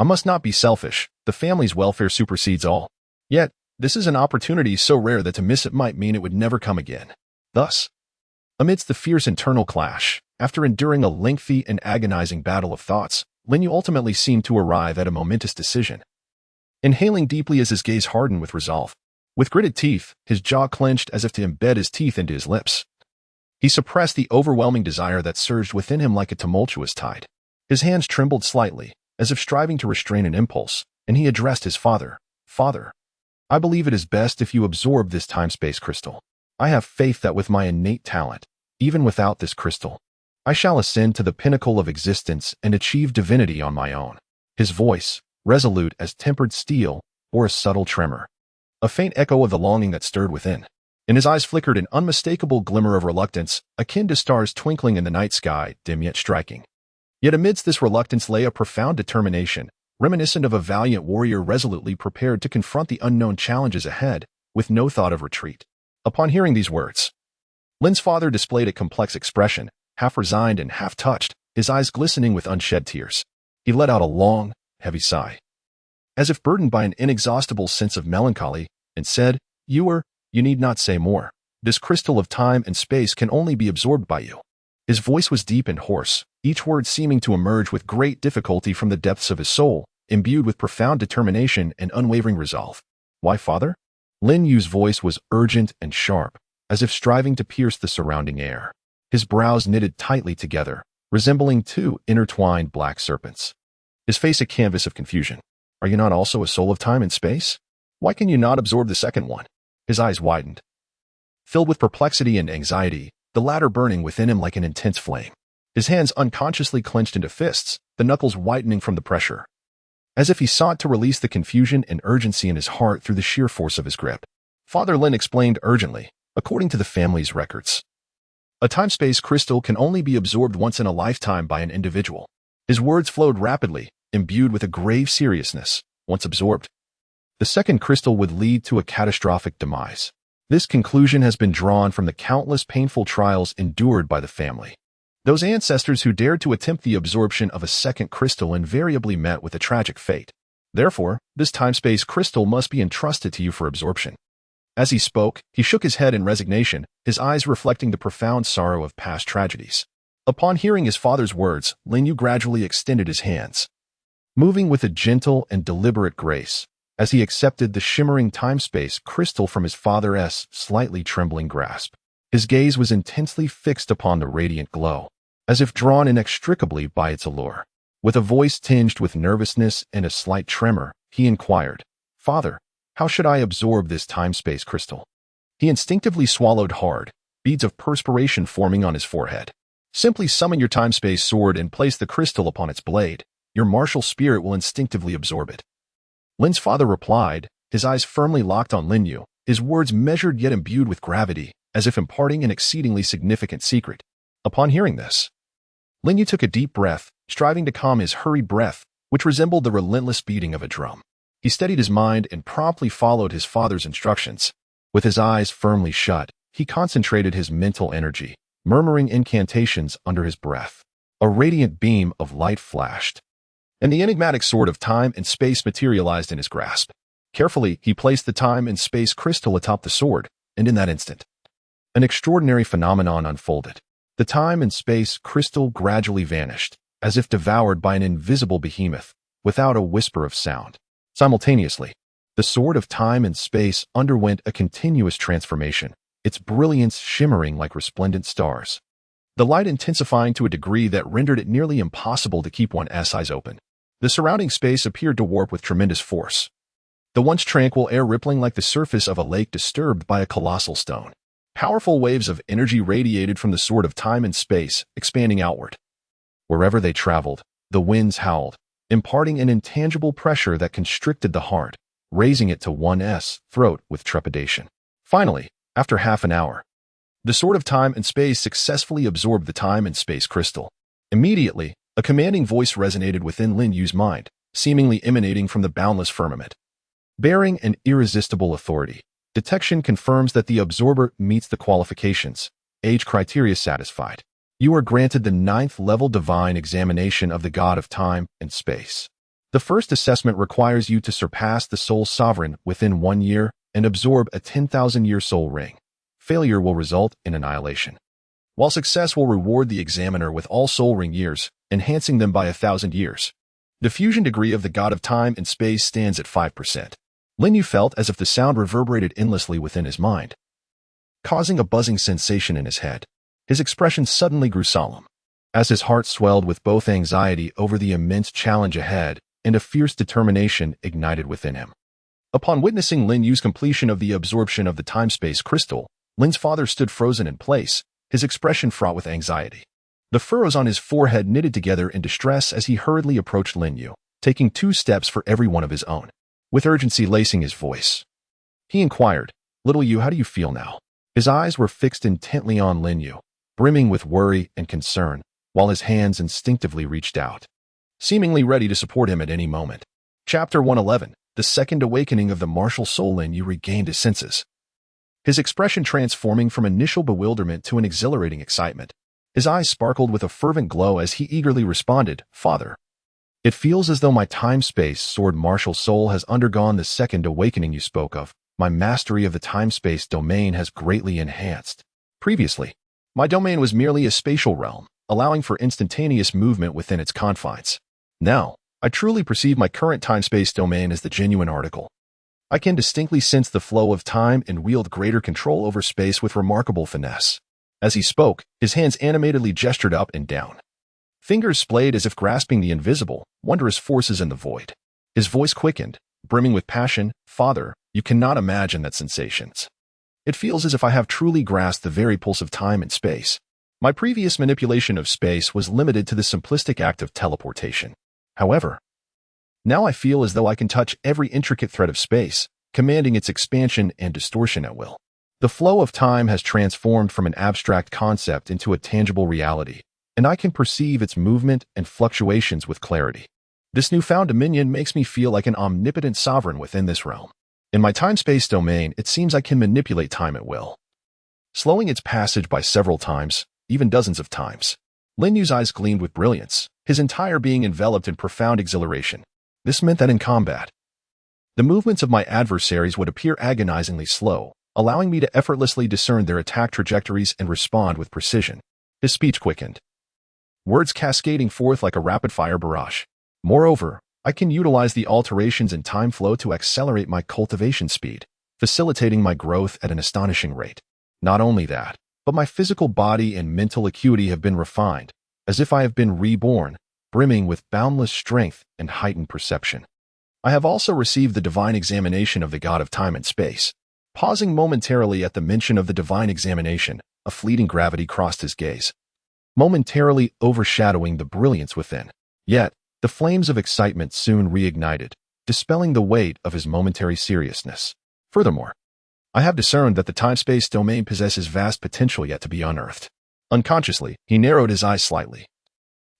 I must not be selfish. The family's welfare supersedes all. Yet, this is an opportunity so rare that to miss it might mean it would never come again. Thus, amidst the fierce internal clash, after enduring a lengthy and agonizing battle of thoughts, Lin Yu ultimately seemed to arrive at a momentous decision. Inhaling deeply as his gaze hardened with resolve. With gritted teeth, his jaw clenched as if to embed his teeth into his lips. He suppressed the overwhelming desire that surged within him like a tumultuous tide. His hands trembled slightly, as if striving to restrain an impulse, and he addressed his father. Father, I believe it is best if you absorb this time-space crystal. I have faith that with my innate talent, even without this crystal, I shall ascend to the pinnacle of existence and achieve divinity on my own. His voice, resolute as tempered steel, bore a subtle tremor, a faint echo of the longing that stirred within. In his eyes flickered an unmistakable glimmer of reluctance, akin to stars twinkling in the night sky, dim yet striking. Yet amidst this reluctance lay a profound determination, reminiscent of a valiant warrior resolutely prepared to confront the unknown challenges ahead, with no thought of retreat. Upon hearing these words, Lin's father displayed a complex expression, half resigned and half touched, his eyes glistening with unshed tears. He let out a long, heavy sigh, as if burdened by an inexhaustible sense of melancholy, and said, You need not say more. This crystal of time and space can only be absorbed by you. His voice was deep and hoarse, each word seeming to emerge with great difficulty from the depths of his soul, imbued with profound determination and unwavering resolve. Why, father? Lin Yu's voice was urgent and sharp, as if striving to pierce the surrounding air. His brows knitted tightly together, resembling two intertwined black serpents. His face a canvas of confusion. Are you not also a soul of time and space? Why can you not absorb the second one? His eyes widened, filled with perplexity and anxiety, the latter burning within him like an intense flame. His hands unconsciously clenched into fists, the knuckles whitening from the pressure, as if he sought to release the confusion and urgency in his heart through the sheer force of his grip. Father Lin explained urgently, according to the family's records, a time-space crystal can only be absorbed once in a lifetime by an individual. His words flowed rapidly, imbued with a grave seriousness. Once absorbed, the second crystal would lead to a catastrophic demise. This conclusion has been drawn from the countless painful trials endured by the family. Those ancestors who dared to attempt the absorption of a second crystal invariably met with a tragic fate. Therefore, this time-space crystal must be entrusted to you for absorption. As he spoke, he shook his head in resignation, his eyes reflecting the profound sorrow of past tragedies. Upon hearing his father's words, Lin Yu gradually extended his hands, moving with a gentle and deliberate grace, as he accepted the shimmering time-space crystal from his father's slightly trembling grasp. His gaze was intensely fixed upon the radiant glow, as if drawn inextricably by its allure. With a voice tinged with nervousness and a slight tremor, he inquired, Father, how should I absorb this time-space crystal? He instinctively swallowed hard, beads of perspiration forming on his forehead. Simply summon your time-space sword and place the crystal upon its blade. Your martial spirit will instinctively absorb it. Lin's father replied, his eyes firmly locked on Lin Yu, his words measured yet imbued with gravity, as if imparting an exceedingly significant secret. Upon hearing this, Lin Yu took a deep breath, striving to calm his hurried breath, which resembled the relentless beating of a drum. He steadied his mind and promptly followed his father's instructions. With his eyes firmly shut, he concentrated his mental energy, murmuring incantations under his breath. A radiant beam of light flashed, and the enigmatic sword of time and space materialized in his grasp. Carefully, he placed the time and space crystal atop the sword, and in that instant, an extraordinary phenomenon unfolded. The time and space crystal gradually vanished, as if devoured by an invisible behemoth, without a whisper of sound. Simultaneously, the sword of time and space underwent a continuous transformation, its brilliance shimmering like resplendent stars, the light intensifying to a degree that rendered it nearly impossible to keep one's eyes open. The surrounding space appeared to warp with tremendous force, the once tranquil air rippling like the surface of a lake disturbed by a colossal stone. Powerful waves of energy radiated from the sword of time and space, expanding outward. Wherever they traveled, the winds howled, imparting an intangible pressure that constricted the heart, raising it to one's throat with trepidation. Finally, after half an hour, the sword of time and space successfully absorbed the time and space crystal. Immediately, a commanding voice resonated within Lin Yu's mind, seemingly emanating from the boundless firmament. Bearing an irresistible authority, detection confirms that the absorber meets the qualifications. Age criteria satisfied. You are granted the 9th level divine examination of the God of time and space. The first assessment requires you to surpass the soul sovereign within 1 year and absorb a 10,000-year soul ring. Failure will result in annihilation, while success will reward the examiner with all soul ring years, enhancing them by 1,000 years. The fusion degree of the god of time and space stands at 5%. Lin Yu felt as if the sound reverberated endlessly within his mind, causing a buzzing sensation in his head. His expression suddenly grew solemn, as his heart swelled with both anxiety over the immense challenge ahead and a fierce determination ignited within him. Upon witnessing Lin Yu's completion of the absorption of the time-space crystal, Lin's father stood frozen in place, his expression fraught with anxiety. The furrows on his forehead knitted together in distress as he hurriedly approached Lin Yu, taking 2 steps for every one of his own. With urgency lacing his voice, he inquired, "Little Yu, how do you feel now?" His eyes were fixed intently on Lin Yu, brimming with worry and concern, while his hands instinctively reached out, seemingly ready to support him at any moment. Chapter 111, The Second Awakening of the Martial Soul. Lin Yu regained his senses, his expression transforming from initial bewilderment to an exhilarating excitement. His eyes sparkled with a fervent glow as he eagerly responded, "Father, it feels as though my time-space sword martial soul has undergone the second awakening you spoke of. My mastery of the time-space domain has greatly enhanced. Previously, my domain was merely a spatial realm, allowing for instantaneous movement within its confines. Now, I truly perceive my current time-space domain as the genuine article. I can distinctly sense the flow of time and wield greater control over space with remarkable finesse." As he spoke, his hands animatedly gestured up and down, fingers splayed as if grasping the invisible, wondrous forces in the void. His voice quickened, brimming with passion. "Father, you cannot imagine that sensations. It feels as if I have truly grasped the very pulse of time and space. My previous manipulation of space was limited to the simplistic act of teleportation. However, now I feel as though I can touch every intricate thread of space, commanding its expansion and distortion at will. The flow of time has transformed from an abstract concept into a tangible reality, and I can perceive its movement and fluctuations with clarity. This newfound dominion makes me feel like an omnipotent sovereign within this realm. In my time-space domain, it seems I can manipulate time at will, slowing its passage by several times, even dozens of times." Lin Yu's eyes gleamed with brilliance, his entire being enveloped in profound exhilaration. This meant that in combat, the movements of my adversaries would appear agonizingly slow, allowing me to effortlessly discern their attack trajectories and respond with precision. His speech quickened, words cascading forth like a rapid-fire barrage. Moreover, I can utilize the alterations in time flow to accelerate my cultivation speed, facilitating my growth at an astonishing rate. Not only that, but my physical body and mental acuity have been refined, as if I have been reborn, brimming with boundless strength and heightened perception. I have also received the divine examination of the god of time and space." Pausing momentarily at the mention of the divine examination, a fleeting gravity crossed his gaze, momentarily overshadowing the brilliance within. Yet, the flames of excitement soon reignited, dispelling the weight of his momentary seriousness. "Furthermore, I have discerned that the time-space domain possesses vast potential yet to be unearthed." Unconsciously, he narrowed his eyes slightly,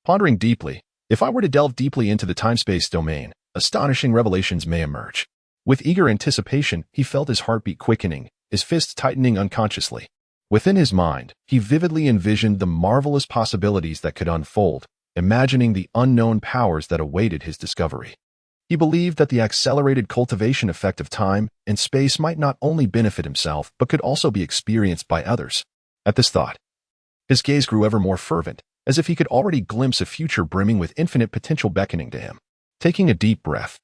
pondering deeply. If I were to delve deeply into the time-space domain, astonishing revelations may emerge. With eager anticipation, he felt his heartbeat quickening, his fists tightening unconsciously. Within his mind, he vividly envisioned the marvelous possibilities that could unfold, imagining the unknown powers that awaited his discovery. He believed that the accelerated cultivation effect of time and space might not only benefit himself but could also be experienced by others. At this thought, his gaze grew ever more fervent, as if he could already glimpse a future brimming with infinite potential beckoning to him. Taking a deep breath,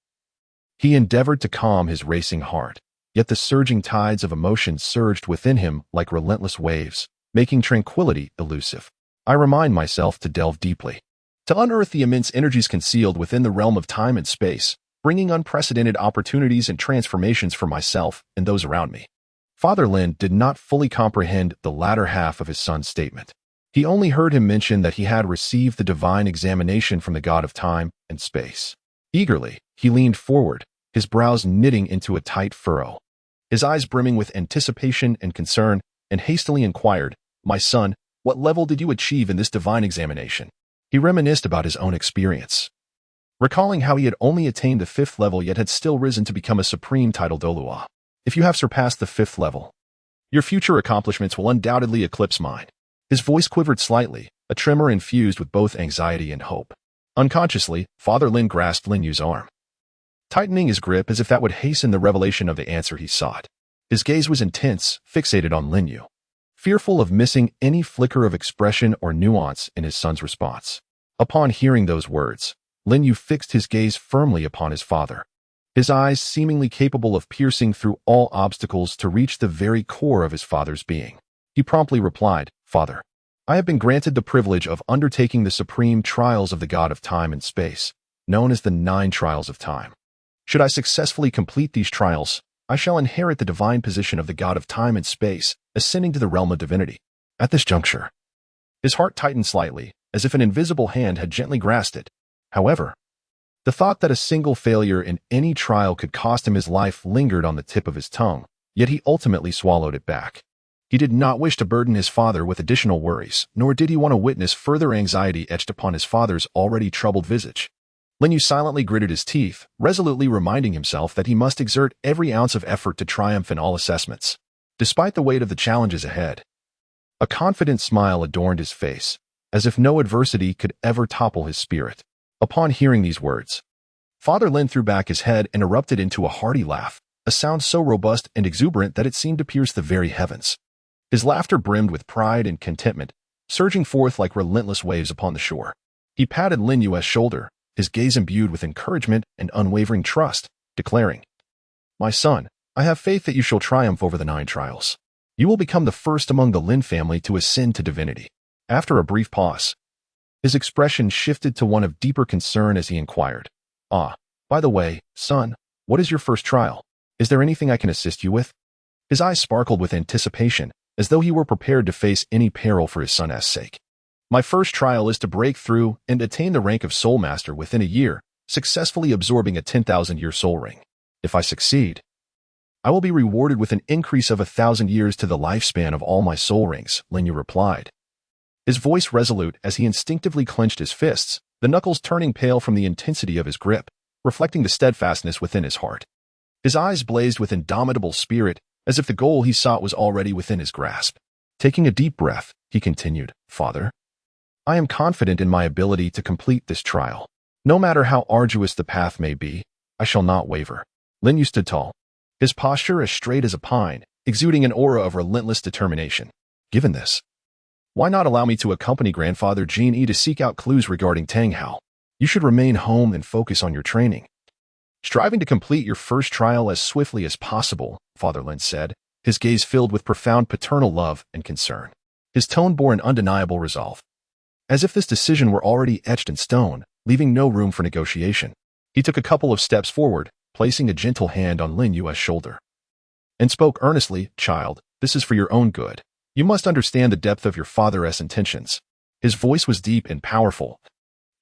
he endeavored to calm his racing heart, yet the surging tides of emotion surged within him like relentless waves, making tranquility elusive. I remind myself to delve deeply, to unearth the immense energies concealed within the realm of time and space, bringing unprecedented opportunities and transformations for myself and those around me. Father Lin did not fully comprehend the latter half of his son's statement. He only heard him mention that he had received the divine examination from the god of time and space. Eagerly, he leaned forward, his brows knitting into a tight furrow, his eyes brimming with anticipation and concern, and hastily inquired, "My son, what level did you achieve in this divine examination?" He reminisced about his own experience, recalling how he had only attained the 5th level yet had still risen to become a supreme title Douluo. "If you have surpassed the 5th level, your future accomplishments will undoubtedly eclipse mine." His voice quivered slightly, a tremor infused with both anxiety and hope. Unconsciously, Father Lin grasped Lin Yu's arm, tightening his grip as if that would hasten the revelation of the answer he sought. His gaze was intense, fixated on Lin Yu, fearful of missing any flicker of expression or nuance in his son's response. Upon hearing those words, Lin Yu fixed his gaze firmly upon his father, his eyes seemingly capable of piercing through all obstacles to reach the very core of his father's being. He promptly replied, "Father, I have been granted the privilege of undertaking the supreme trials of the god of time and space, known as the 9 trials of time. Should I successfully complete these trials, I shall inherit the divine position of the god of time and space, ascending to the realm of divinity." At this juncture, his heart tightened slightly, as if an invisible hand had gently grasped it. However, the thought that a single failure in any trial could cost him his life lingered on the tip of his tongue, yet he ultimately swallowed it back. He did not wish to burden his father with additional worries, nor did he want to witness further anxiety etched upon his father's already troubled visage. Lin Yu silently gritted his teeth, resolutely reminding himself that he must exert every ounce of effort to triumph in all assessments. Despite the weight of the challenges ahead, a confident smile adorned his face, as if no adversity could ever topple his spirit. Upon hearing these words, Father Lin threw back his head and erupted into a hearty laugh, a sound so robust and exuberant that it seemed to pierce the very heavens. His laughter brimmed with pride and contentment, surging forth like relentless waves upon the shore. He patted Lin Yu's shoulder, his gaze imbued with encouragement and unwavering trust, declaring, "My son, I have faith that you shall triumph over the 9 trials. You will become the first among the Lin family to ascend to divinity." After a brief pause, his expression shifted to one of deeper concern as he inquired, "By the way, son, what is your first trial? Is there anything I can assist you with?" His eyes sparkled with anticipation, as though he were prepared to face any peril for his son's sake. "My first trial is to break through and attain the rank of Soul Master within a year, successfully absorbing a 10,000-year soul ring. If I succeed, I will be rewarded with an increase of 1,000 years to the lifespan of all my soul rings," Lin Yu replied, his voice resolute as he instinctively clenched his fists, the knuckles turning pale from the intensity of his grip, reflecting the steadfastness within his heart. His eyes blazed with indomitable spirit, as if the goal he sought was already within his grasp. Taking a deep breath, he continued, "Father, I am confident in my ability to complete this trial. No matter how arduous the path may be, I shall not waver." Lin Yu stood tall, his posture as straight as a pine, exuding an aura of relentless determination. "Given this, why not allow me to accompany Grandfather Jin Yi to seek out clues regarding Tang Hao? You should remain home and focus on your training, striving to complete your first trial as swiftly as possible," Father Lin said, his gaze filled with profound paternal love and concern. His tone bore an undeniable resolve, as if this decision were already etched in stone, leaving no room for negotiation. He took a couple of steps forward, placing a gentle hand on Lin Yu's shoulder, and spoke earnestly, "Child, this is for your own good. You must understand the depth of your father's intentions." His voice was deep and powerful,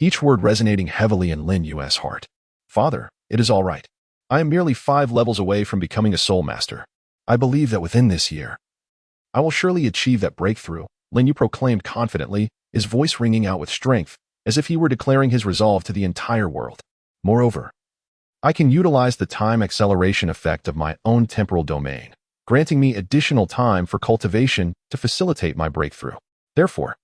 each word resonating heavily in Lin Yu's heart. "Father, it is all right. I am merely 5 levels away from becoming a soul master. I believe that within this year, I will surely achieve that breakthrough," Lin Yu proclaimed confidently, his voice ringing out with strength, as if he were declaring his resolve to the entire world. "Moreover, I can utilize the time acceleration effect of my own temporal domain, granting me additional time for cultivation to facilitate my breakthrough. Therefore,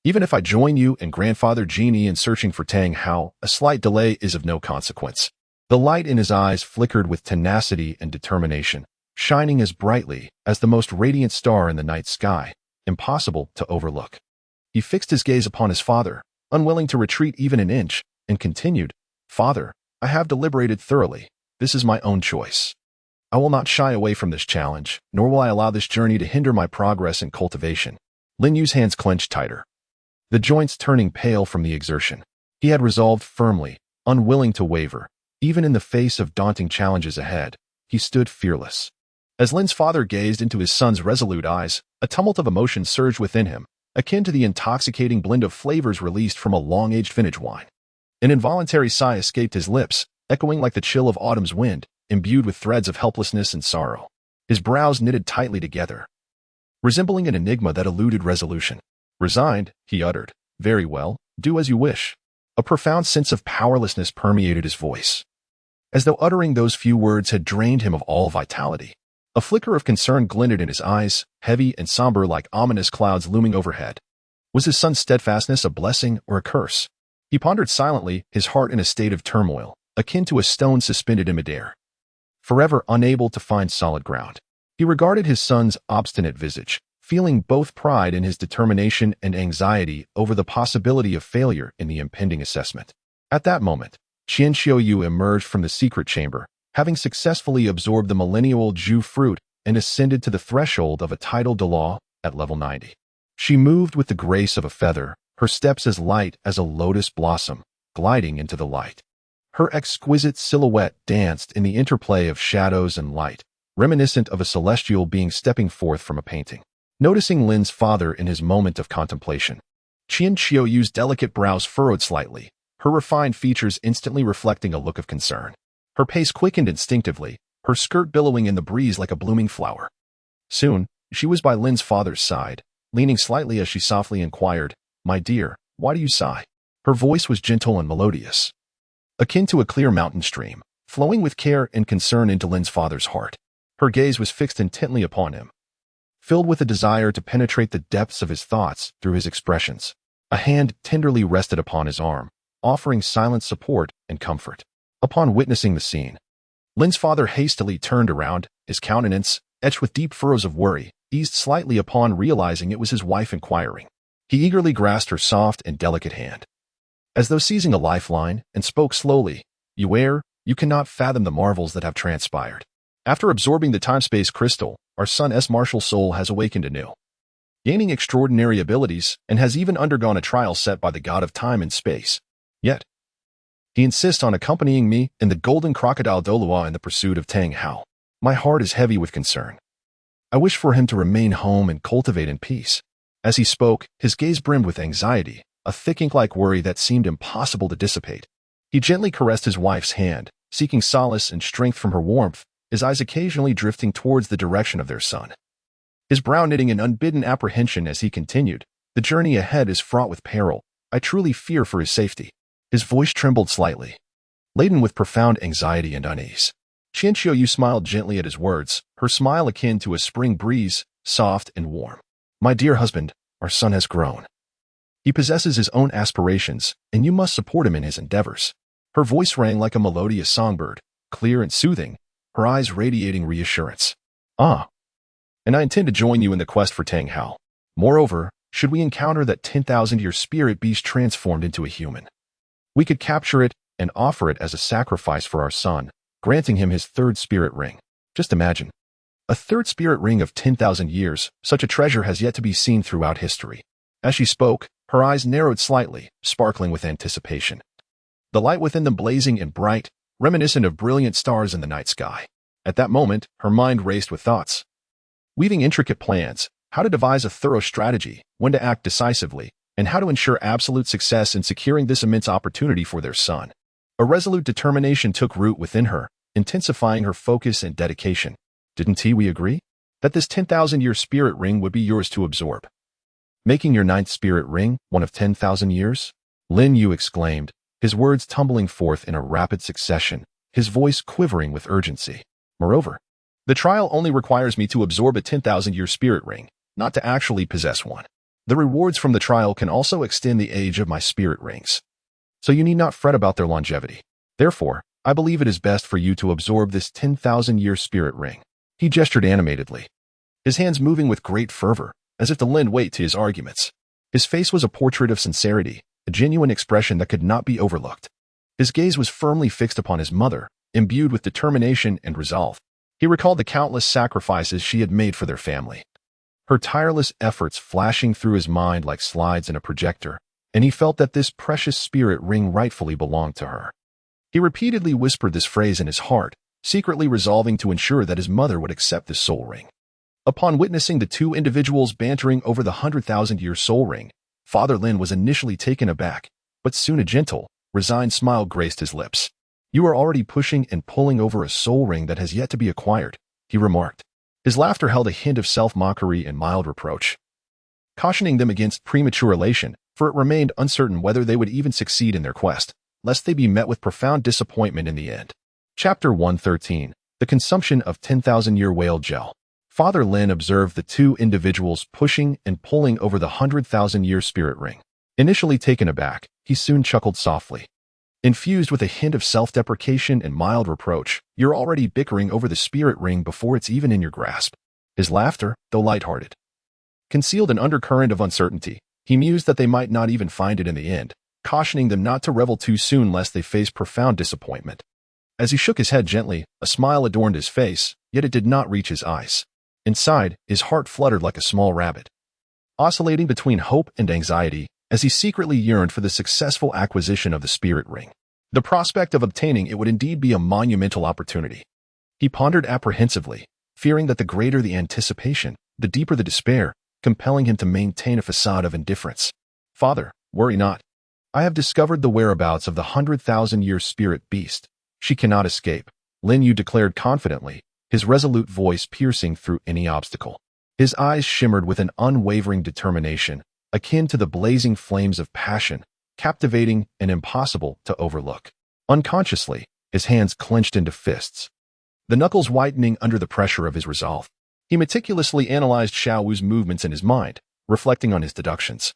even if I join you and Grandfather Jin Yi in searching for Tang Hao, a slight delay is of no consequence." The light in his eyes flickered with tenacity and determination, shining as brightly as the most radiant star in the night sky, impossible to overlook. He fixed his gaze upon his father, unwilling to retreat even an inch, and continued, "Father, I have deliberated thoroughly. This is my own choice. I will not shy away from this challenge, nor will I allow this journey to hinder my progress and cultivation." Lin Yu's hands clenched tighter, the joints turning pale from the exertion. He had resolved firmly, unwilling to waver. Even in the face of daunting challenges ahead, he stood fearless. As Lin's father gazed into his son's resolute eyes, a tumult of emotion surged within him, akin to the intoxicating blend of flavors released from a long-aged vintage wine. An involuntary sigh escaped his lips, echoing like the chill of autumn's wind, imbued with threads of helplessness and sorrow. His brows knitted tightly together, resembling an enigma that eluded resolution. Resigned, he uttered, "Very well, do as you wish." A profound sense of powerlessness permeated his voice, as though uttering those few words had drained him of all vitality. A flicker of concern glinted in his eyes, heavy and somber like ominous clouds looming overhead. Was his son's steadfastness a blessing or a curse? He pondered silently, his heart in a state of turmoil, akin to a stone suspended in midair, forever unable to find solid ground. He regarded his son's obstinate visage, feeling both pride in his determination and anxiety over the possibility of failure in the impending assessment. At that moment, Qian Xiaoyu emerged from the secret chamber, having successfully absorbed the millennial Ju fruit and ascended to the threshold of a tidal Douluo at level 90. She moved with the grace of a feather, her steps as light as a lotus blossom, gliding into the light. Her exquisite silhouette danced in the interplay of shadows and light, reminiscent of a celestial being stepping forth from a painting. Noticing Lin's father in his moment of contemplation, Qian Xiaoyu's delicate brows furrowed slightly, her refined features instantly reflecting a look of concern. Her pace quickened instinctively, her skirt billowing in the breeze like a blooming flower. Soon, she was by Lin's father's side, leaning slightly as she softly inquired, "My dear, why do you sigh?" Her voice was gentle and melodious, akin to a clear mountain stream, flowing with care and concern into Lin's father's heart. Her gaze was fixed intently upon him, filled with a desire to penetrate the depths of his thoughts through his expressions. A hand tenderly rested upon his arm, offering silent support and comfort. Upon witnessing the scene, Lin's father hastily turned around, his countenance, etched with deep furrows of worry, eased slightly upon realizing it was his wife inquiring. He eagerly grasped her soft and delicate hand, as though seizing a lifeline, and spoke slowly, "You err, you cannot fathom the marvels that have transpired. After absorbing the time-space crystal, our son's martial soul has awakened anew, gaining extraordinary abilities, and has even undergone a trial set by the god of time and space. Yet, he insists on accompanying me in the golden crocodile Douluo in the pursuit of Tang Hao. My heart is heavy with concern. I wish for him to remain home and cultivate in peace." As he spoke, his gaze brimmed with anxiety, a thick ink-like worry that seemed impossible to dissipate. He gently caressed his wife's hand, seeking solace and strength from her warmth, his eyes occasionally drifting towards the direction of their son. His brow knitting in unbidden apprehension as he continued, "The journey ahead is fraught with peril. I truly fear for his safety." His voice trembled slightly, laden with profound anxiety and unease. Qian Xiaoyu smiled gently at his words, her smile akin to a spring breeze, soft and warm. "My dear husband, our son has grown. He possesses his own aspirations, and you must support him in his endeavors." Her voice rang like a melodious songbird, clear and soothing, her eyes radiating reassurance. "Ah, and I intend to join you in the quest for Tang Hao. Moreover, should we encounter that 10,000-year spirit beast transformed into a human, we could capture it and offer it as a sacrifice for our son, granting him his third spirit ring. Just imagine. A third spirit ring of 10,000 years, such a treasure has yet to be seen throughout history." As she spoke, her eyes narrowed slightly, sparkling with anticipation, the light within them blazing and bright, reminiscent of brilliant stars in the night sky. At that moment, her mind raced with thoughts, weaving intricate plans, how to devise a thorough strategy, when to act decisively, and how to ensure absolute success in securing this immense opportunity for their son. A resolute determination took root within her, intensifying her focus and dedication. "Didn't we agree that this 10,000-year spirit ring would be yours to absorb, making your ninth spirit ring one of 10,000 years?" Lin Yu exclaimed, his words tumbling forth in a rapid succession, his voice quivering with urgency. "Moreover, the trial only requires me to absorb a 10,000-year spirit ring, not to actually possess one. The rewards from the trial can also extend the age of my spirit rings, so you need not fret about their longevity. Therefore, I believe it is best for you to absorb this 10,000-year spirit ring." He gestured animatedly, his hands moving with great fervor, as if to lend weight to his arguments. His face was a portrait of sincerity, a genuine expression that could not be overlooked. His gaze was firmly fixed upon his mother, imbued with determination and resolve. He recalled the countless sacrifices she had made for their family, her tireless efforts flashing through his mind like slides in a projector, and he felt that this precious spirit ring rightfully belonged to her. He repeatedly whispered this phrase in his heart, secretly resolving to ensure that his mother would accept this soul ring. Upon witnessing the two individuals bantering over the 100,000-year soul ring, Father Lin was initially taken aback, but soon a gentle, resigned smile graced his lips. "You are already pushing and pulling over a soul ring that has yet to be acquired," he remarked. His laughter held a hint of self-mockery and mild reproach, cautioning them against premature elation, for it remained uncertain whether they would even succeed in their quest, lest they be met with profound disappointment in the end. Chapter 113. The Consumption of 10,000-Year Whale Gel. Father Lin observed the two individuals pushing and pulling over the 100,000-year spirit ring. Initially taken aback, he soon chuckled softly, infused with a hint of self-deprecation and mild reproach. "You're already bickering over the spirit ring before it's even in your grasp." His laughter, though lighthearted, concealed an undercurrent of uncertainty. He mused that they might not even find it in the end, cautioning them not to revel too soon lest they face profound disappointment. As he shook his head gently, a smile adorned his face, yet it did not reach his eyes. Inside, his heart fluttered like a small rabbit, oscillating between hope and anxiety as he secretly yearned for the successful acquisition of the spirit ring. The prospect of obtaining it would indeed be a monumental opportunity. He pondered apprehensively, fearing that the greater the anticipation, the deeper the despair, compelling him to maintain a facade of indifference. "Father, worry not. I have discovered the whereabouts of the 100,000-year spirit beast. She cannot escape," Lin Yu declared confidently, his resolute voice piercing through any obstacle. His eyes shimmered with an unwavering determination, akin to the blazing flames of passion, captivating and impossible to overlook. Unconsciously, his hands clenched into fists, the knuckles whitening under the pressure of his resolve. He meticulously analyzed Xiao Wu's movements in his mind, reflecting on his deductions,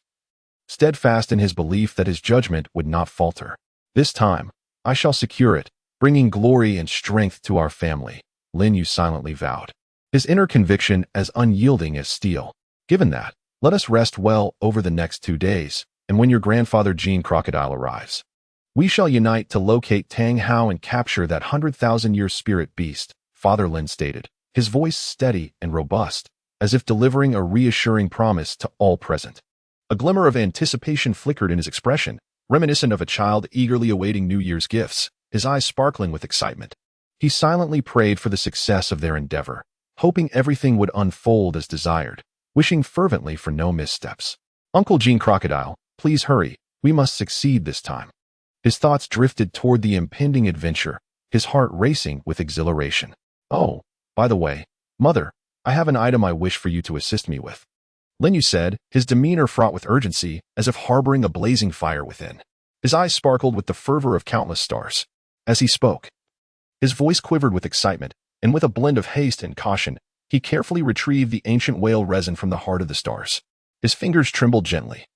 steadfast in his belief that his judgment would not falter. "This time, I shall secure it, bringing glory and strength to our family," Lin Yu silently vowed, his inner conviction as unyielding as steel. "Given that, let us rest well over the next 2 days, and when your grandfather Gene Crocodile arrives, we shall unite to locate Tang Hao and capture that 100,000-year spirit beast," Father Lin stated, his voice steady and robust, as if delivering a reassuring promise to all present. A glimmer of anticipation flickered in his expression, reminiscent of a child eagerly awaiting New Year's gifts, his eyes sparkling with excitement. He silently prayed for the success of their endeavor, hoping everything would unfold as desired, wishing fervently for no missteps. "Uncle Gene Crocodile, please hurry, we must succeed this time." His thoughts drifted toward the impending adventure, his heart racing with exhilaration. "Oh, by the way, Mother, I have an item I wish for you to assist me with," Lin Yu said, his demeanor fraught with urgency, as if harboring a blazing fire within. His eyes sparkled with the fervor of countless stars. As he spoke, his voice quivered with excitement, and with a blend of haste and caution, he carefully retrieved the ancient whale resin from the heart of the stars. His fingers trembled gently,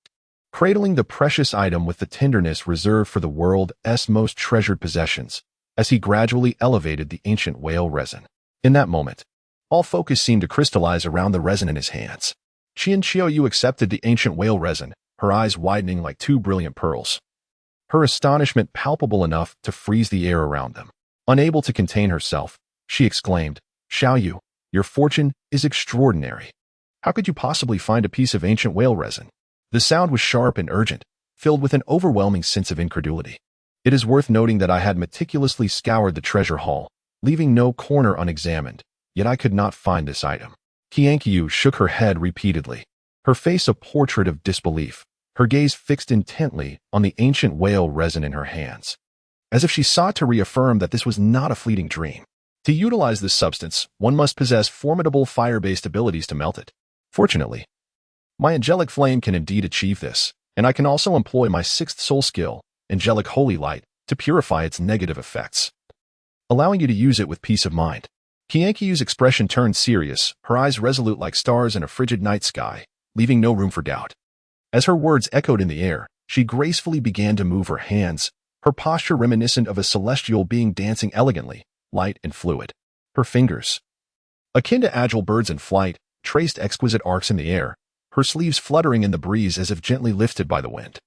cradling the precious item with the tenderness reserved for the world's most treasured possessions, as he gradually elevated the ancient whale resin. In that moment, all focus seemed to crystallize around the resin in his hands. Qian Qiuyu accepted the ancient whale resin, her eyes widening like 2 brilliant pearls, her astonishment palpable enough to freeze the air around them. Unable to contain herself, she exclaimed, "Xiao Yu, your fortune is extraordinary. How could you possibly find a piece of ancient whale resin?" The sound was sharp and urgent, filled with an overwhelming sense of incredulity. "It is worth noting that I had meticulously scoured the treasure hall, leaving no corner unexamined, yet I could not find this item." Qianqiu shook her head repeatedly, her face a portrait of disbelief, her gaze fixed intently on the ancient whale resin in her hands, as if she sought to reaffirm that this was not a fleeting dream. To utilize this substance, one must possess formidable fire-based abilities to melt it. Fortunately, my angelic flame can indeed achieve this, and I can also employ my 6th soul skill, angelic holy light, to purify its negative effects, allowing you to use it with peace of mind. Qianqiu's expression turned serious, her eyes resolute like stars in a frigid night sky, leaving no room for doubt. As her words echoed in the air, she gracefully began to move her hands, her posture reminiscent of a celestial being dancing elegantly, light and fluid. Her fingers, akin to agile birds in flight, traced exquisite arcs in the air, her sleeves fluttering in the breeze as if gently lifted by the wind.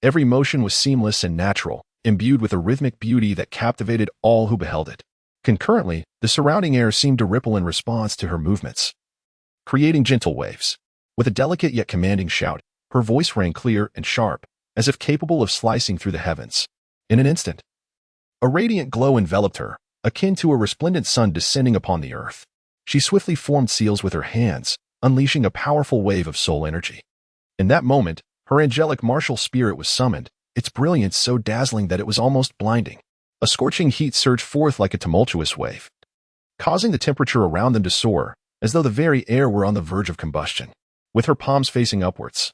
Every motion was seamless and natural, imbued with a rhythmic beauty that captivated all who beheld it. Concurrently, the surrounding air seemed to ripple in response to her movements, creating gentle waves. With a delicate yet commanding shout, her voice rang clear and sharp, as if capable of slicing through the heavens. In an instant, a radiant glow enveloped her, akin to a resplendent sun descending upon the earth. She swiftly formed seals with her hands, unleashing a powerful wave of soul energy. In that moment, her angelic martial spirit was summoned, its brilliance so dazzling that it was almost blinding. A scorching heat surged forth like a tumultuous wave, causing the temperature around them to soar, as though the very air were on the verge of combustion. With her palms facing upwards,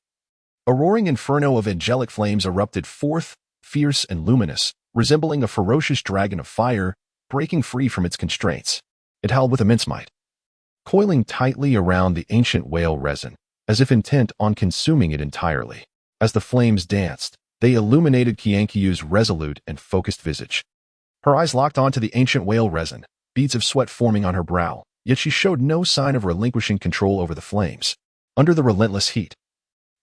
a roaring inferno of angelic flames erupted forth, fierce and luminous, resembling a ferocious dragon of fire, breaking free from its constraints. It howled with immense might, coiling tightly around the ancient whale resin, as if intent on consuming it entirely. As the flames danced, they illuminated Qianqiu's resolute and focused visage. Her eyes locked onto the ancient whale resin, beads of sweat forming on her brow, yet she showed no sign of relinquishing control over the flames. Under the relentless heat,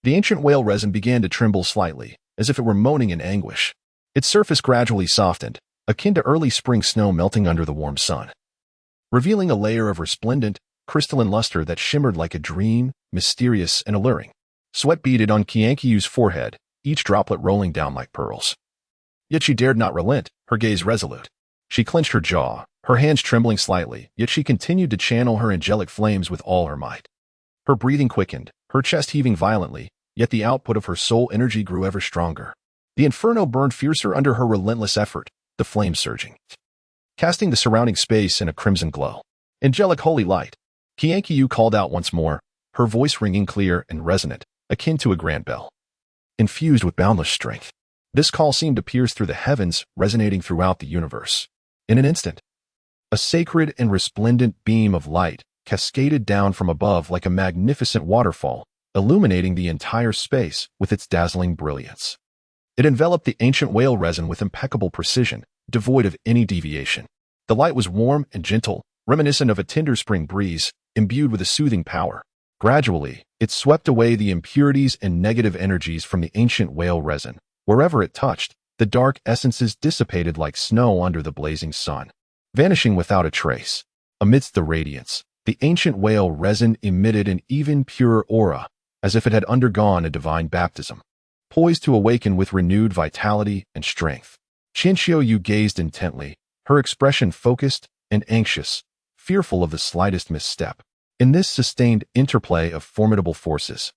the ancient whale resin began to tremble slightly, as if it were moaning in anguish. Its surface gradually softened, akin to early spring snow melting under the warm sun, revealing a layer of resplendent, crystalline luster that shimmered like a dream, mysterious and alluring. Sweat beaded on Qianqiu's forehead, each droplet rolling down like pearls. Yet she dared not relent, her gaze resolute. She clenched her jaw, her hands trembling slightly, yet she continued to channel her angelic flames with all her might. Her breathing quickened, her chest heaving violently, yet the output of her soul energy grew ever stronger. The inferno burned fiercer under her relentless effort, the flames surging, casting the surrounding space in a crimson glow. Angelic holy light. Qianqiu called out once more, her voice ringing clear and resonant, akin to a grand bell. Infused with boundless strength, this call seemed to pierce through the heavens, resonating throughout the universe. In an instant, a sacred and resplendent beam of light cascaded down from above like a magnificent waterfall, illuminating the entire space with its dazzling brilliance. It enveloped the ancient whale resin with impeccable precision, devoid of any deviation. The light was warm and gentle, reminiscent of a tender spring breeze, imbued with a soothing power. Gradually, it swept away the impurities and negative energies from the ancient whale resin. Wherever it touched, the dark essences dissipated like snow under the blazing sun, vanishing without a trace. Amidst the radiance, the ancient whale resin emitted an even purer aura, as if it had undergone a divine baptism, poised to awaken with renewed vitality and strength. Qianqiu gazed intently, her expression focused and anxious, fearful of the slightest misstep. In this sustained interplay of formidable forces,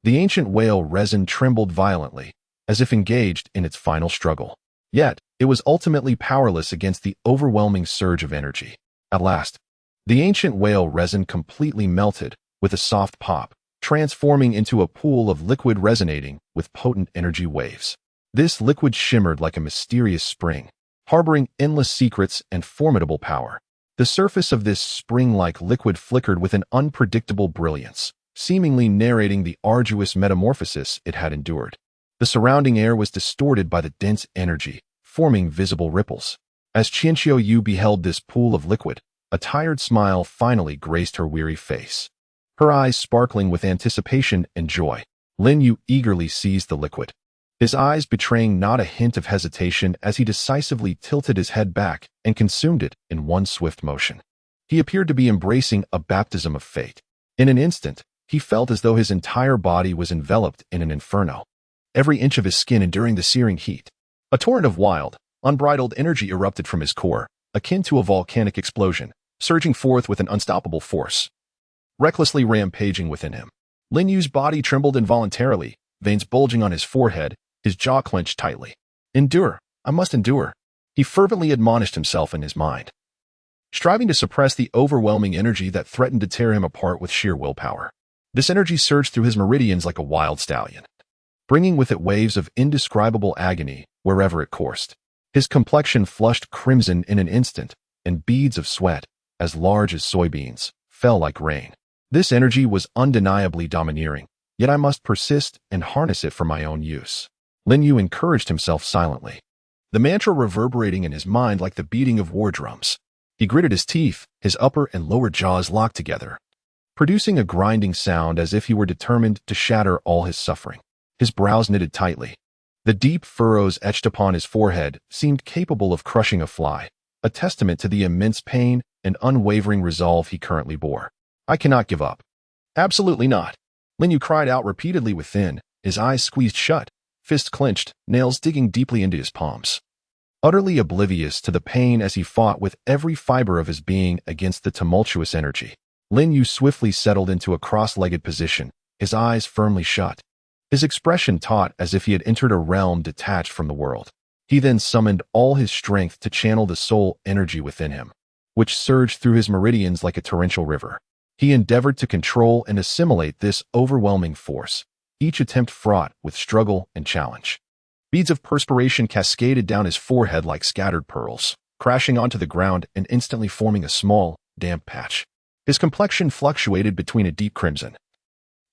the ancient whale resin trembled violently, as if engaged in its final struggle. Yet, it was ultimately powerless against the overwhelming surge of energy. At last, the ancient whale resin completely melted, with a soft pop, transforming into a pool of liquid resonating with potent energy waves. This liquid shimmered like a mysterious spring, harboring endless secrets and formidable power. The surface of this spring-like liquid flickered with an unpredictable brilliance, seemingly narrating the arduous metamorphosis it had endured. The surrounding air was distorted by the dense energy, forming visible ripples. As Qianqiu beheld this pool of liquid, a tired smile finally graced her weary face. Her eyes sparkling with anticipation and joy, Lin Yu eagerly seized the liquid, his eyes betraying not a hint of hesitation as he decisively tilted his head back and consumed it in one swift motion. He appeared to be embracing a baptism of fate. In an instant, he felt as though his entire body was enveloped in an inferno, every inch of his skin enduring the searing heat. A torrent of wild, unbridled energy erupted from his core, akin to a volcanic explosion, surging forth with an unstoppable force, recklessly rampaging within him. Lin Yu's body trembled involuntarily, veins bulging on his forehead, his jaw clenched tightly. Endure, I must endure, he fervently admonished himself in his mind, striving to suppress the overwhelming energy that threatened to tear him apart with sheer willpower. This energy surged through his meridians like a wild stallion, bringing with it waves of indescribable agony wherever it coursed. His complexion flushed crimson in an instant, and beads of sweat, as large as soybeans, fell like rain. This energy was undeniably domineering, yet I must persist and harness it for my own use. Lin Yu encouraged himself silently, the mantra reverberating in his mind like the beating of war drums. He gritted his teeth, his upper and lower jaws locked together, producing a grinding sound as if he were determined to shatter all his suffering. His brows knitted tightly. The deep furrows etched upon his forehead seemed capable of crushing a fly, a testament to the immense pain and unwavering resolve he currently bore. I cannot give up. Absolutely not. Lin Yu cried out repeatedly within, his eyes squeezed shut, fists clenched, nails digging deeply into his palms. Utterly oblivious to the pain as he fought with every fiber of his being against the tumultuous energy, Lin Yu swiftly settled into a cross-legged position, his eyes firmly shut, his expression taut as if he had entered a realm detached from the world. He then summoned all his strength to channel the soul energy within him, which surged through his meridians like a torrential river. He endeavored to control and assimilate this overwhelming force, each attempt fraught with struggle and challenge. Beads of perspiration cascaded down his forehead like scattered pearls, crashing onto the ground and instantly forming a small, damp patch. His complexion fluctuated between a deep crimson,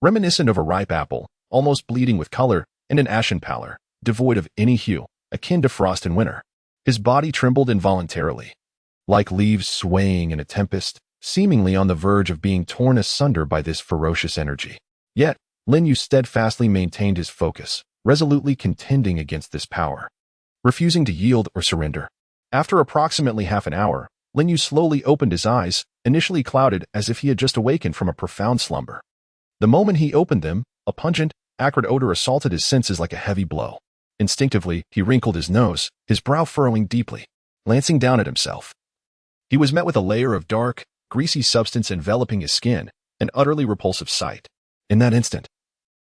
reminiscent of a ripe apple, almost bleeding with color, and an ashen pallor, devoid of any hue, akin to frost in winter. His body trembled involuntarily, like leaves swaying in a tempest, seemingly on the verge of being torn asunder by this ferocious energy. Yet, Lin Yu steadfastly maintained his focus, resolutely contending against this power, refusing to yield or surrender. After approximately half an hour, Lin Yu slowly opened his eyes, initially clouded as if he had just awakened from a profound slumber. The moment he opened them, a pungent, acrid odor assaulted his senses like a heavy blow. Instinctively, he wrinkled his nose, his brow furrowing deeply, glancing down at himself. He was met with a layer of dark, greasy substance enveloping his skin, an utterly repulsive sight. In that instant,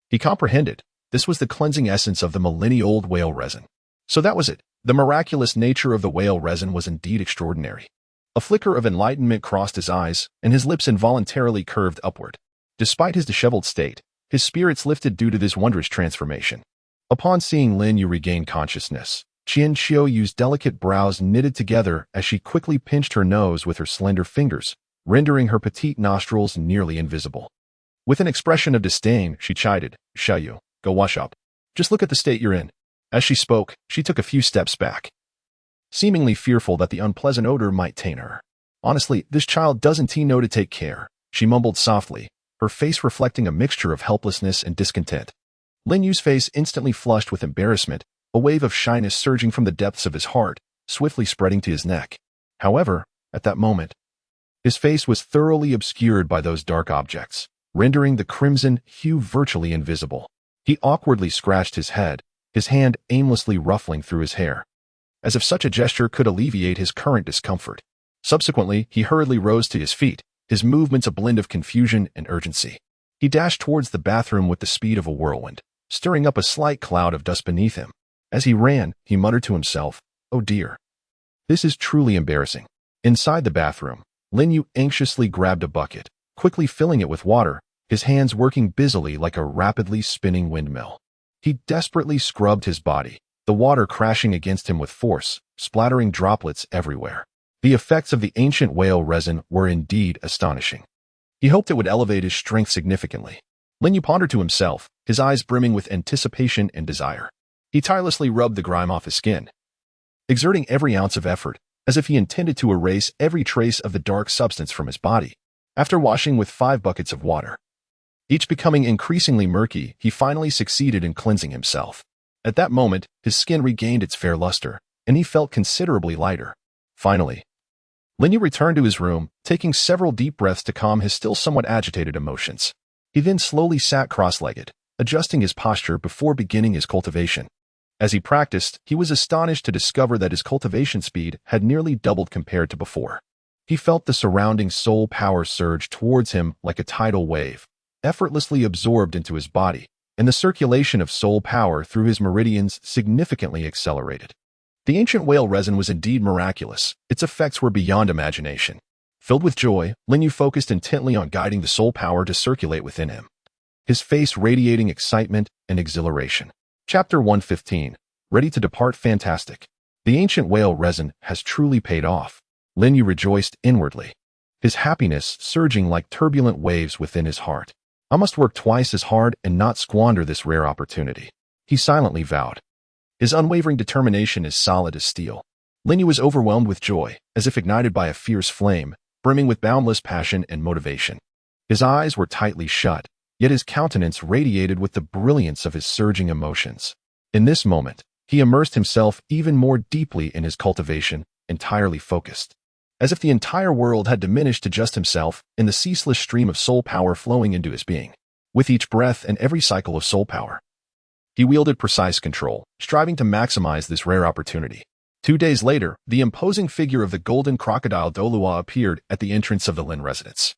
he comprehended this was the cleansing essence of the millennia-old whale resin. So that was it. The miraculous nature of the whale resin was indeed extraordinary. A flicker of enlightenment crossed his eyes, and his lips involuntarily curved upward. Despite his disheveled state, his spirits lifted due to this wondrous transformation. Upon seeing Lin Yu regain consciousness, Qian Qiuyu's delicate brows knitted together as she quickly pinched her nose with her slender fingers, rendering her petite nostrils nearly invisible. With an expression of disdain, she chided, "Xiaoyu, go wash up. Just look at the state you're in." As she spoke, she took a few steps back, seemingly fearful that the unpleasant odor might taint her. "Honestly, this child doesn't know to take care," she mumbled softly, her face reflecting a mixture of helplessness and discontent. Lin Yu's face instantly flushed with embarrassment, a wave of shyness surging from the depths of his heart, swiftly spreading to his neck. However, at that moment, his face was thoroughly obscured by those dark objects, rendering the crimson hue virtually invisible. He awkwardly scratched his head, his hand aimlessly ruffling through his hair, as if such a gesture could alleviate his current discomfort. Subsequently, he hurriedly rose to his feet, his movements a blend of confusion and urgency. He dashed towards the bathroom with the speed of a whirlwind, stirring up a slight cloud of dust beneath him. As he ran, he muttered to himself, "Oh dear. This is truly embarrassing." Inside the bathroom, Lin Yu anxiously grabbed a bucket, quickly filling it with water, his hands working busily like a rapidly spinning windmill. He desperately scrubbed his body, the water crashing against him with force, splattering droplets everywhere. The effects of the ancient whale resin were indeed astonishing. He hoped it would elevate his strength significantly. Lin Yu pondered to himself, his eyes brimming with anticipation and desire. He tirelessly rubbed the grime off his skin, exerting every ounce of effort, as if he intended to erase every trace of the dark substance from his body. After washing with 5 buckets of water, each becoming increasingly murky, he finally succeeded in cleansing himself. At that moment, his skin regained its fair luster, and he felt considerably lighter. Finally, Lin Yu returned to his room, taking several deep breaths to calm his still somewhat agitated emotions. He then slowly sat cross-legged, adjusting his posture before beginning his cultivation. As he practiced, he was astonished to discover that his cultivation speed had nearly doubled compared to before. He felt the surrounding soul power surge towards him like a tidal wave, effortlessly absorbed into his body, and the circulation of soul power through his meridians significantly accelerated. The ancient whale resin was indeed miraculous. Its effects were beyond imagination. Filled with joy, Lin Yu focused intently on guiding the soul power to circulate within him, his face radiating excitement and exhilaration. Chapter 115. Ready to depart. Fantastic. The ancient whale resin has truly paid off. Lin Yu rejoiced inwardly, his happiness surging like turbulent waves within his heart. "I must work twice as hard and not squander this rare opportunity," he silently vowed. His unwavering determination is solid as steel. Lin Yu was overwhelmed with joy, as if ignited by a fierce flame, brimming with boundless passion and motivation. His eyes were tightly shut, yet his countenance radiated with the brilliance of his surging emotions. In this moment, he immersed himself even more deeply in his cultivation, entirely focused, as if the entire world had diminished to just himself in the ceaseless stream of soul power flowing into his being. With each breath and every cycle of soul power, he wielded precise control, striving to maximize this rare opportunity. 2 days later, the imposing figure of the golden crocodile Douluo appeared at the entrance of the Lin residence.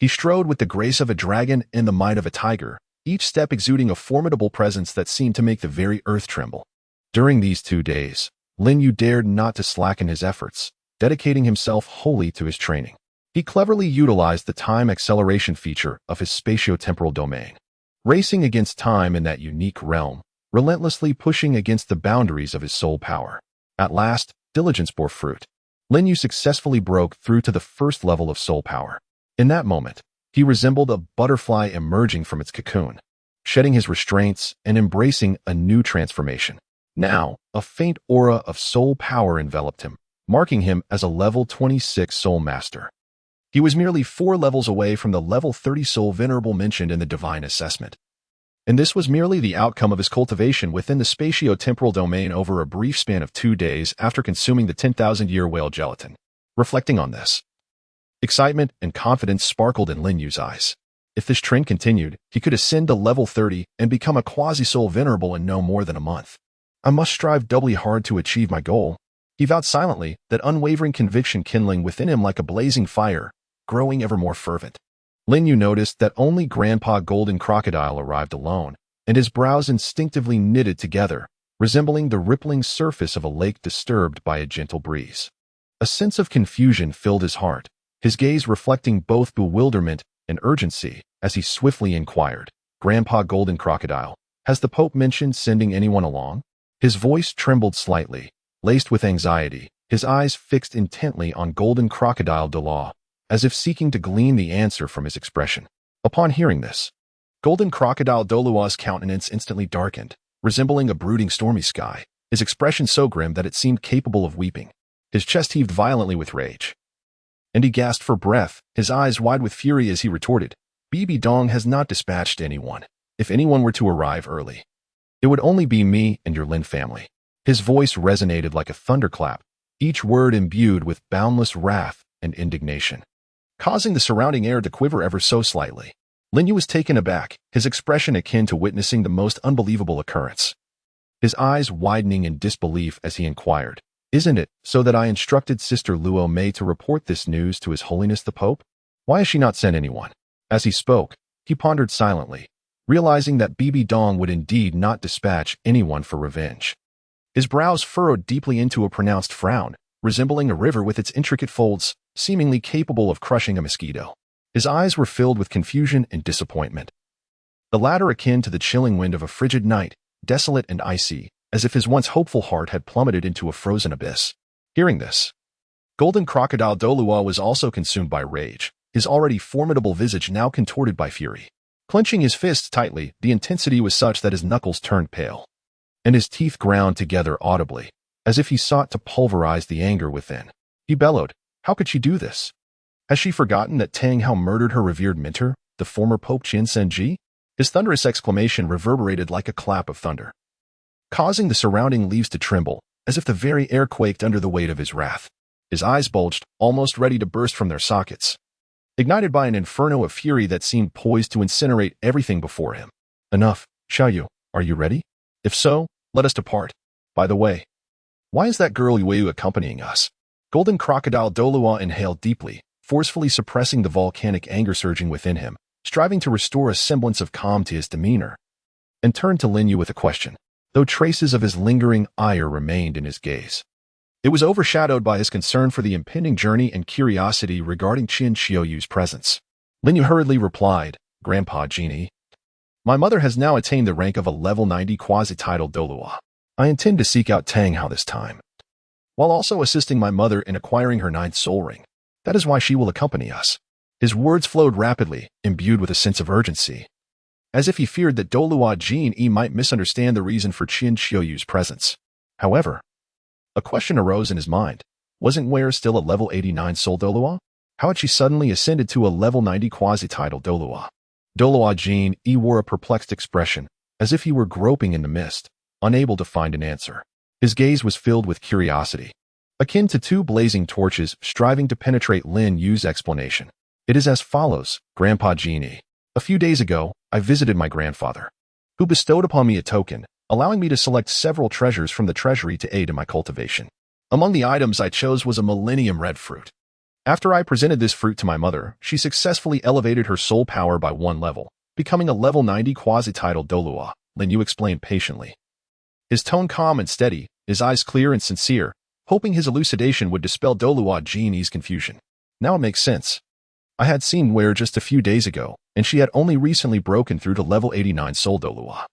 He strode with the grace of a dragon and the might of a tiger, each step exuding a formidable presence that seemed to make the very earth tremble. During these 2 days, Lin Yu dared not to slacken his efforts, dedicating himself wholly to his training. He cleverly utilized the time acceleration feature of his spatio-temporal domain, racing against time in that unique realm, relentlessly pushing against the boundaries of his soul power. At last, diligence bore fruit. Lin Yu successfully broke through to the first level of soul power. In that moment, he resembled a butterfly emerging from its cocoon, shedding his restraints and embracing a new transformation. Now, a faint aura of soul power enveloped him, marking him as a level 26 soul master. He was merely 4 levels away from the level 30 soul venerable mentioned in the divine assessment. and this was merely the outcome of his cultivation within the spatio-temporal domain over a brief span of 2 days after consuming the 10,000-year whale gelatin. Reflecting on this, excitement and confidence sparkled in Lin Yu's eyes. If this trend continued, he could ascend to level 30 and become a quasi-soul venerable in no more than a month. I must strive doubly hard to achieve my goal. He vowed silently, that unwavering conviction kindling within him like a blazing fire, growing ever more fervent. Lin Yu noticed that only Grandpa Golden Crocodile arrived alone, and his brows instinctively knitted together, resembling the rippling surface of a lake disturbed by a gentle breeze. A sense of confusion filled his heart, his gaze reflecting both bewilderment and urgency, as he swiftly inquired, "Grandpa Golden Crocodile, has the Pope mentioned sending anyone along?" His voice trembled slightly, laced with anxiety, his eyes fixed intently on Golden Crocodile Douluo, as if seeking to glean the answer from his expression. Upon hearing this, Golden Crocodile Douluo's countenance instantly darkened, resembling a brooding stormy sky, his expression so grim that it seemed capable of weeping. His chest heaved violently with rage, and he gasped for breath, his eyes wide with fury as he retorted, "Bibi Dong has not dispatched anyone. If anyone were to arrive early, it would only be me and your Lin family." His voice resonated like a thunderclap, each word imbued with boundless wrath and indignation, causing the surrounding air to quiver ever so slightly. Lin Yu was taken aback, his expression akin to witnessing the most unbelievable occurrence. His eyes widening in disbelief as he inquired, "Isn't it so that I instructed Sister Luo Mei to report this news to His Holiness the Pope? Why has she not sent anyone?" As he spoke, he pondered silently, realizing that Bibi Dong would indeed not dispatch anyone for revenge. His brows furrowed deeply into a pronounced frown, resembling a river with its intricate folds, seemingly capable of crushing a mosquito. His eyes were filled with confusion and disappointment, the latter akin to the chilling wind of a frigid night, desolate and icy, as if his once hopeful heart had plummeted into a frozen abyss. Hearing this, Golden Crocodile Douluo was also consumed by rage, his already formidable visage now contorted by fury. Clenching his fists tightly, the intensity was such that his knuckles turned pale, and his teeth ground together audibly, as if he sought to pulverize the anger within. He bellowed, "How could she do this? Has she forgotten that Tang Hao murdered her revered mentor, the former Pope Qin Senji?" His thunderous exclamation reverberated like a clap of thunder, causing the surrounding leaves to tremble, as if the very air quaked under the weight of his wrath. His eyes bulged, almost ready to burst from their sockets, ignited by an inferno of fury that seemed poised to incinerate everything before him. "Enough, Xiaoyu, are you ready? If so, let us depart. By the way, why is that girl Yueyu accompanying us?" Golden Crocodile Douluo inhaled deeply, forcefully suppressing the volcanic anger surging within him, striving to restore a semblance of calm to his demeanor, and turned to Lin Yu with a question, though traces of his lingering ire remained in his gaze. It was overshadowed by his concern for the impending journey and curiosity regarding Qin Xiaoyu's presence. Lin Yu hurriedly replied, "Grandpa Genie, my mother has now attained the rank of a level 90 quasi-titled Douluo. I intend to seek out Tang Hao this time, while also assisting my mother in acquiring her 9th soul ring. That is why she will accompany us." His words flowed rapidly, imbued with a sense of urgency, as if he feared that Douluo Genie might misunderstand the reason for Qin Xiaoyu's presence. However, a question arose in his mind. Wasn't Ware still a level 89 soul Douluo? How had she suddenly ascended to a level 90 quasi-titled Douluo? Douluo Genie wore a perplexed expression, as if he were groping in the mist, unable to find an answer. His gaze was filled with curiosity, akin to two blazing torches striving to penetrate Lin Yu's explanation. "It is as follows, Grandpa Genie. A few days ago, I visited my grandfather, who bestowed upon me a token, allowing me to select several treasures from the treasury to aid in my cultivation. Among the items I chose was a millennium red fruit. After I presented this fruit to my mother, she successfully elevated her soul power by 1 level, becoming a level 90 quasi-titled Douluo," Lin Yu explained patiently, his tone calm and steady, his eyes clear and sincere, hoping his elucidation would dispel Douluo Genie's confusion. "Now it makes sense. I had seen Ware just a few days ago, and she had only recently broken through to level 89 soul Douluo.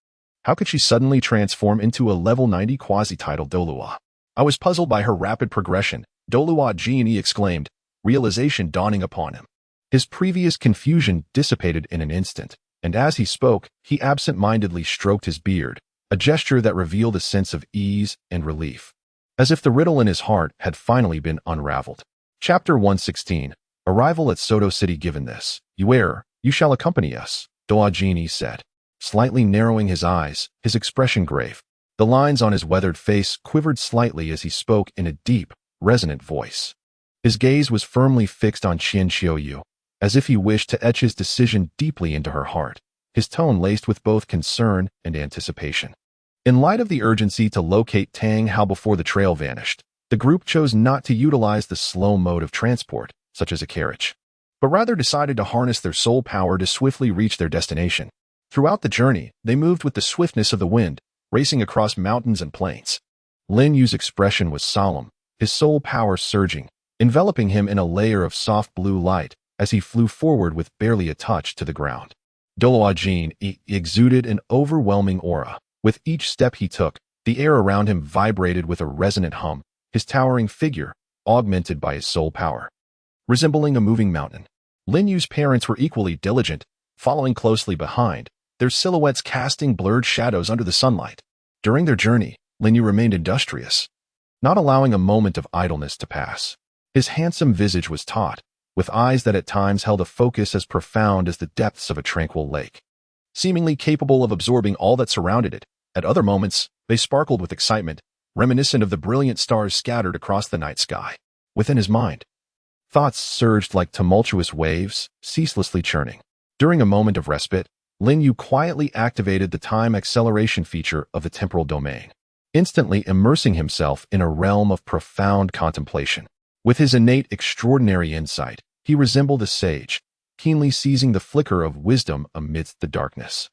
How could she suddenly transform into a level 90 quasi-titled Douluo? I was puzzled by her rapid progression," Douluo Genie exclaimed, realization dawning upon him. His previous confusion dissipated in an instant, and as he spoke, he absent-mindedly stroked his beard, a gesture that revealed a sense of ease and relief, as if the riddle in his heart had finally been unraveled. Chapter 116. Arrival at Soto City. "Given this, you shall accompany us," Douluo Genie said, slightly narrowing his eyes, his expression grave. The lines on his weathered face quivered slightly as he spoke in a deep, resonant voice. His gaze was firmly fixed on Qian Qiuyu, as if he wished to etch his decision deeply into her heart, his tone laced with both concern and anticipation. In light of the urgency to locate Tang Hao before the trail vanished, the group chose not to utilize the slow mode of transport, such as a carriage, but rather decided to harness their soul power to swiftly reach their destination. Throughout the journey, they moved with the swiftness of the wind, racing across mountains and plains. Lin Yu's expression was solemn, his soul power surging, enveloping him in a layer of soft blue light as he flew forward with barely a touch to the ground. Douluo Jin exuded an overwhelming aura. With each step he took, the air around him vibrated with a resonant hum, his towering figure, augmented by his soul power, resembling a moving mountain. Lin Yu's parents were equally diligent, following closely behind, their silhouettes casting blurred shadows under the sunlight. During their journey, Lin Yu remained industrious, not allowing a moment of idleness to pass. His handsome visage was taut, with eyes that at times held a focus as profound as the depths of a tranquil lake, seemingly capable of absorbing all that surrounded it. At other moments, they sparkled with excitement, reminiscent of the brilliant stars scattered across the night sky. Within his mind, thoughts surged like tumultuous waves, ceaselessly churning. During a moment of respite, Lin Yu quietly activated the time acceleration feature of the temporal domain, instantly immersing himself in a realm of profound contemplation. With his innate extraordinary insight, he resembled a sage, keenly seizing the flicker of wisdom amidst the darkness.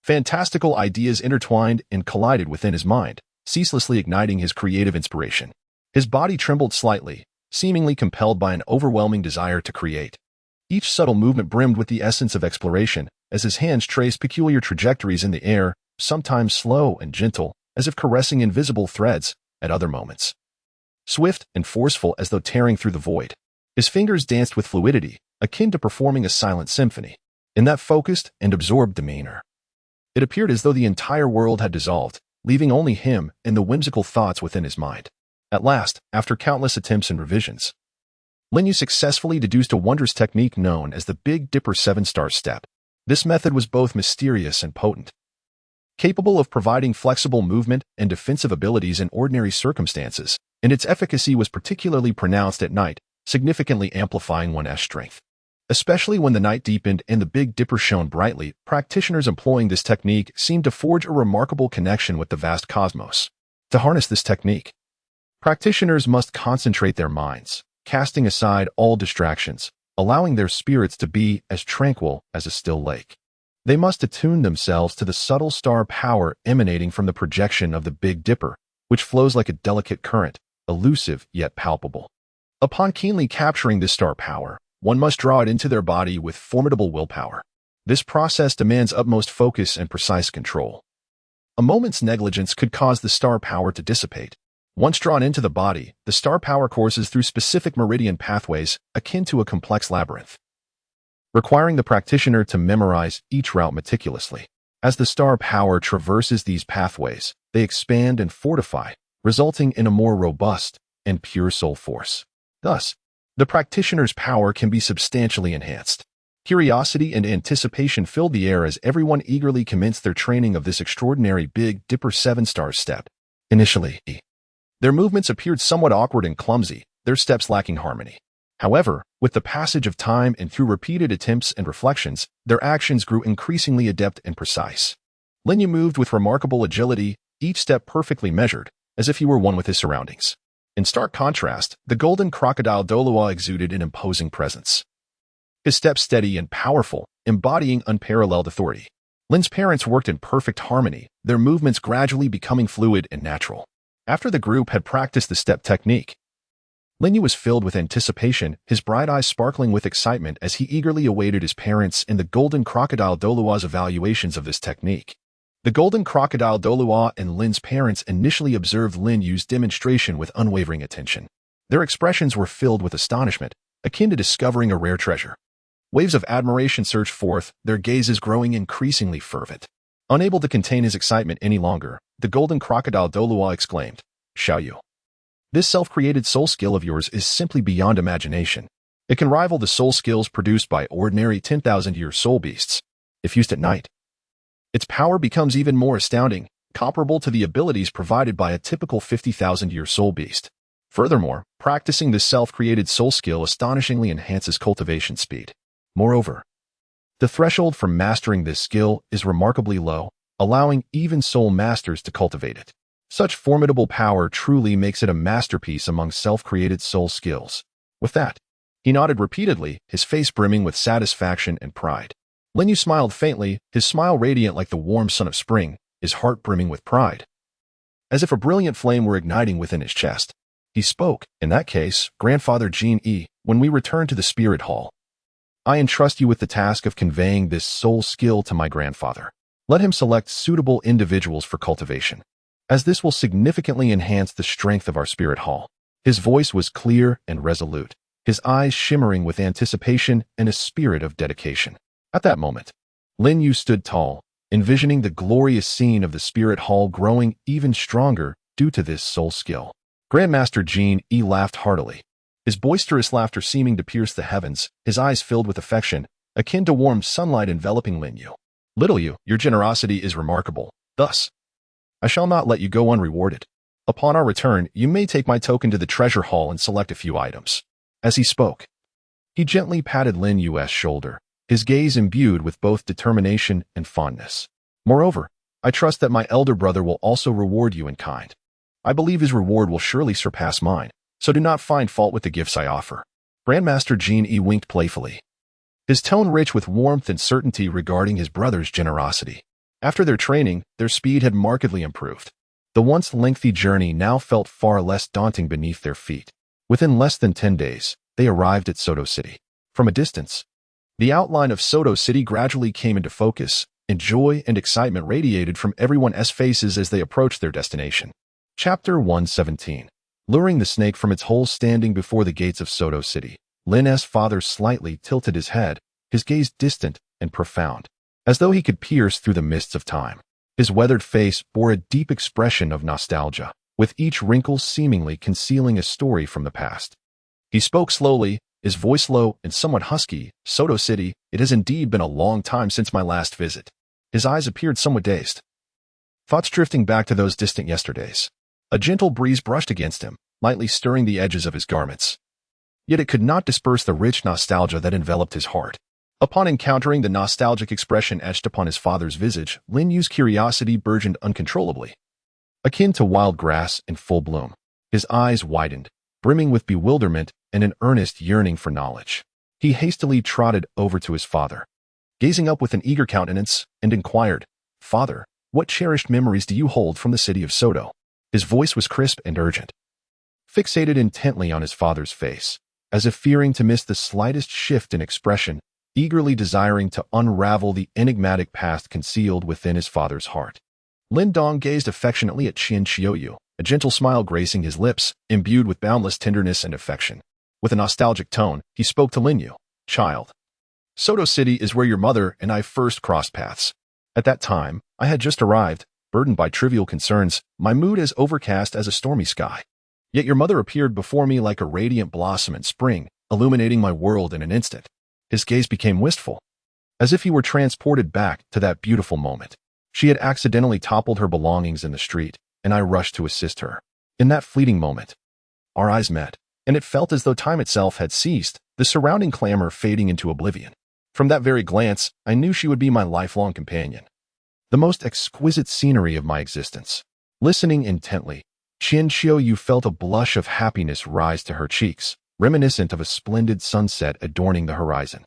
Fantastical ideas intertwined and collided within his mind, ceaselessly igniting his creative inspiration. His body trembled slightly, seemingly compelled by an overwhelming desire to create. Each subtle movement brimmed with the essence of exploration, as his hands traced peculiar trajectories in the air, sometimes slow and gentle, as if caressing invisible threads, at other moments swift and forceful as though tearing through the void. His fingers danced with fluidity, akin to performing a silent symphony. In that focused and absorbed demeanor, it appeared as though the entire world had dissolved, leaving only him and the whimsical thoughts within his mind. At last, after countless attempts and revisions, Lin Yu successfully deduced a wondrous technique known as the Big Dipper 7-star step. This method was both mysterious and potent, capable of providing flexible movement and defensive abilities in ordinary circumstances, and its efficacy was particularly pronounced at night, significantly amplifying one's strength. Especially when the night deepened and the Big Dipper shone brightly, practitioners employing this technique seemed to forge a remarkable connection with the vast cosmos. To harness this technique, practitioners must concentrate their minds, casting aside all distractions, allowing their spirits to be as tranquil as a still lake. They must attune themselves to the subtle star power emanating from the projection of the Big Dipper, which flows like a delicate current, elusive yet palpable. Upon keenly capturing this star power, one must draw it into their body with formidable willpower. This process demands utmost focus and precise control. A moment's negligence could cause the star power to dissipate. Once drawn into the body, the star power courses through specific meridian pathways akin to a complex labyrinth, requiring the practitioner to memorize each route meticulously. As the star power traverses these pathways, they expand and fortify, resulting in a more robust and pure soul force. Thus, the practitioner's power can be substantially enhanced. Curiosity and anticipation filled the air as everyone eagerly commenced their training of this extraordinary Big Dipper 7-star step. Initially, their movements appeared somewhat awkward and clumsy, their steps lacking harmony. However, with the passage of time and through repeated attempts and reflections, their actions grew increasingly adept and precise. Lin Yu moved with remarkable agility, each step perfectly measured, as if he were one with his surroundings. In stark contrast, the golden crocodile Douluo exuded an imposing presence. His steps steady and powerful, embodying unparalleled authority. Lin's parents worked in perfect harmony, their movements gradually becoming fluid and natural. After the group had practiced the step technique, Lin Yu was filled with anticipation, his bright eyes sparkling with excitement as he eagerly awaited his parents and the golden crocodile Douluo's evaluations of this technique. The golden crocodile Douluo and Lin's parents initially observed Lin Yu's demonstration with unwavering attention. Their expressions were filled with astonishment, akin to discovering a rare treasure. Waves of admiration surged forth, their gazes growing increasingly fervent. Unable to contain his excitement any longer, the golden crocodile Douluo exclaimed, "Xiaoyu, this self-created soul skill of yours is simply beyond imagination. It can rival the soul skills produced by ordinary 10,000-year soul beasts. If used at night, its power becomes even more astounding, comparable to the abilities provided by a typical 50,000-year soul beast. Furthermore, practicing this self-created soul skill astonishingly enhances cultivation speed. Moreover, the threshold for mastering this skill is remarkably low, allowing even soul masters to cultivate it. Such formidable power truly makes it a masterpiece among self-created soul skills. With that, he nodded repeatedly, his face brimming with satisfaction and pride. Lin Yu smiled faintly, his smile radiant like the warm sun of spring, his heart brimming with pride. As if a brilliant flame were igniting within his chest, he spoke. In that case, Grandfather Jin Yi, when we return to the Spirit Hall, I entrust you with the task of conveying this soul skill to my grandfather. Let him select suitable individuals for cultivation, as this will significantly enhance the strength of our Spirit Hall. His voice was clear and resolute, his eyes shimmering with anticipation and a spirit of dedication. At that moment, Lin Yu stood tall, envisioning the glorious scene of the Spirit Hall growing even stronger due to this soul skill. Grandmaster Jin Yi laughed heartily, his boisterous laughter seeming to pierce the heavens, his eyes filled with affection, akin to warm sunlight enveloping Lin Yu. Little Yu, your generosity is remarkable. Thus, I shall not let you go unrewarded. Upon our return, you may take my token to the treasure hall and select a few items. As he spoke, he gently patted Lin Yu's shoulder, his gaze imbued with both determination and fondness. Moreover, I trust that my elder brother will also reward you in kind. I believe his reward will surely surpass mine, so do not find fault with the gifts I offer. Grandmaster Jin Yi winked playfully, his tone rich with warmth and certainty regarding his brother's generosity. After their training, their speed had markedly improved. The once lengthy journey now felt far less daunting beneath their feet. Within less than 10 days, they arrived at Soto City. From a distance, the outline of Soto City gradually came into focus, and joy and excitement radiated from everyone's faces as they approached their destination. Chapter 117. Luring the snake from its hole. Standing before the gates of Soto City, Lin's father slightly tilted his head, his gaze distant and profound, as though he could pierce through the mists of time. His weathered face bore a deep expression of nostalgia, with each wrinkle seemingly concealing a story from the past. He spoke slowly, his voice low and somewhat husky. Soto City, it has indeed been a long time since my last visit. His eyes appeared somewhat dazed, thoughts drifting back to those distant yesterdays. A gentle breeze brushed against him, lightly stirring the edges of his garments. Yet it could not disperse the rich nostalgia that enveloped his heart. Upon encountering the nostalgic expression etched upon his father's visage, Lin Yu's curiosity burgeoned uncontrollably. Akin to wild grass in full bloom, his eyes widened, brimming with bewilderment and an earnest yearning for knowledge. He hastily trotted over to his father, gazing up with an eager countenance, and inquired, "Father, what cherished memories do you hold from the city of Soto?" His voice was crisp and urgent, fixated intently on his father's face, as if fearing to miss the slightest shift in expression, eagerly desiring to unravel the enigmatic past concealed within his father's heart. Lin Dong gazed affectionately at Qian Qiuyu, a gentle smile gracing his lips, imbued with boundless tenderness and affection. With a nostalgic tone, he spoke to Lin Yu. "Child, Soto City is where your mother and I first crossed paths. At that time, I had just arrived, burdened by trivial concerns, my mood as overcast as a stormy sky. Yet your mother appeared before me like a radiant blossom in spring, illuminating my world in an instant." His gaze became wistful, as if he were transported back to that beautiful moment. She had accidentally toppled her belongings in the street, and I rushed to assist her. In that fleeting moment, our eyes met, and it felt as though time itself had ceased, the surrounding clamor fading into oblivion. From that very glance, I knew she would be my lifelong companion, the most exquisite scenery of my existence. Listening intently, Qian Qiuyu felt a blush of happiness rise to her cheeks, reminiscent of a splendid sunset adorning the horizon.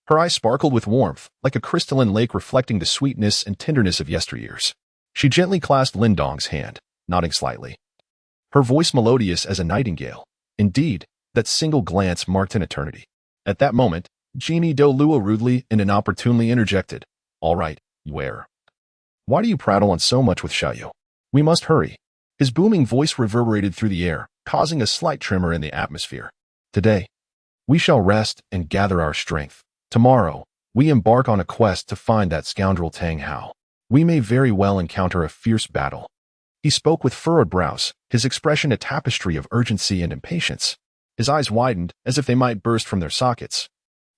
Her eyes sparkled with warmth, like a crystalline lake reflecting the sweetness and tenderness of yesteryears. She gently clasped Lin Dong's hand, nodding slightly, her voice melodious as a nightingale. Indeed, that single glance marked an eternity. At that moment, Genie Douluo rudely and inopportunely interjected, "All right, where? Why do you prattle on so much with Xiaoyu? We must hurry." His booming voice reverberated through the air, causing a slight tremor in the atmosphere. "Today, we shall rest and gather our strength. Tomorrow, we embark on a quest to find that scoundrel Tang Hao. We may very well encounter a fierce battle." He spoke with furrowed brows, his expression a tapestry of urgency and impatience. His eyes widened as if they might burst from their sockets,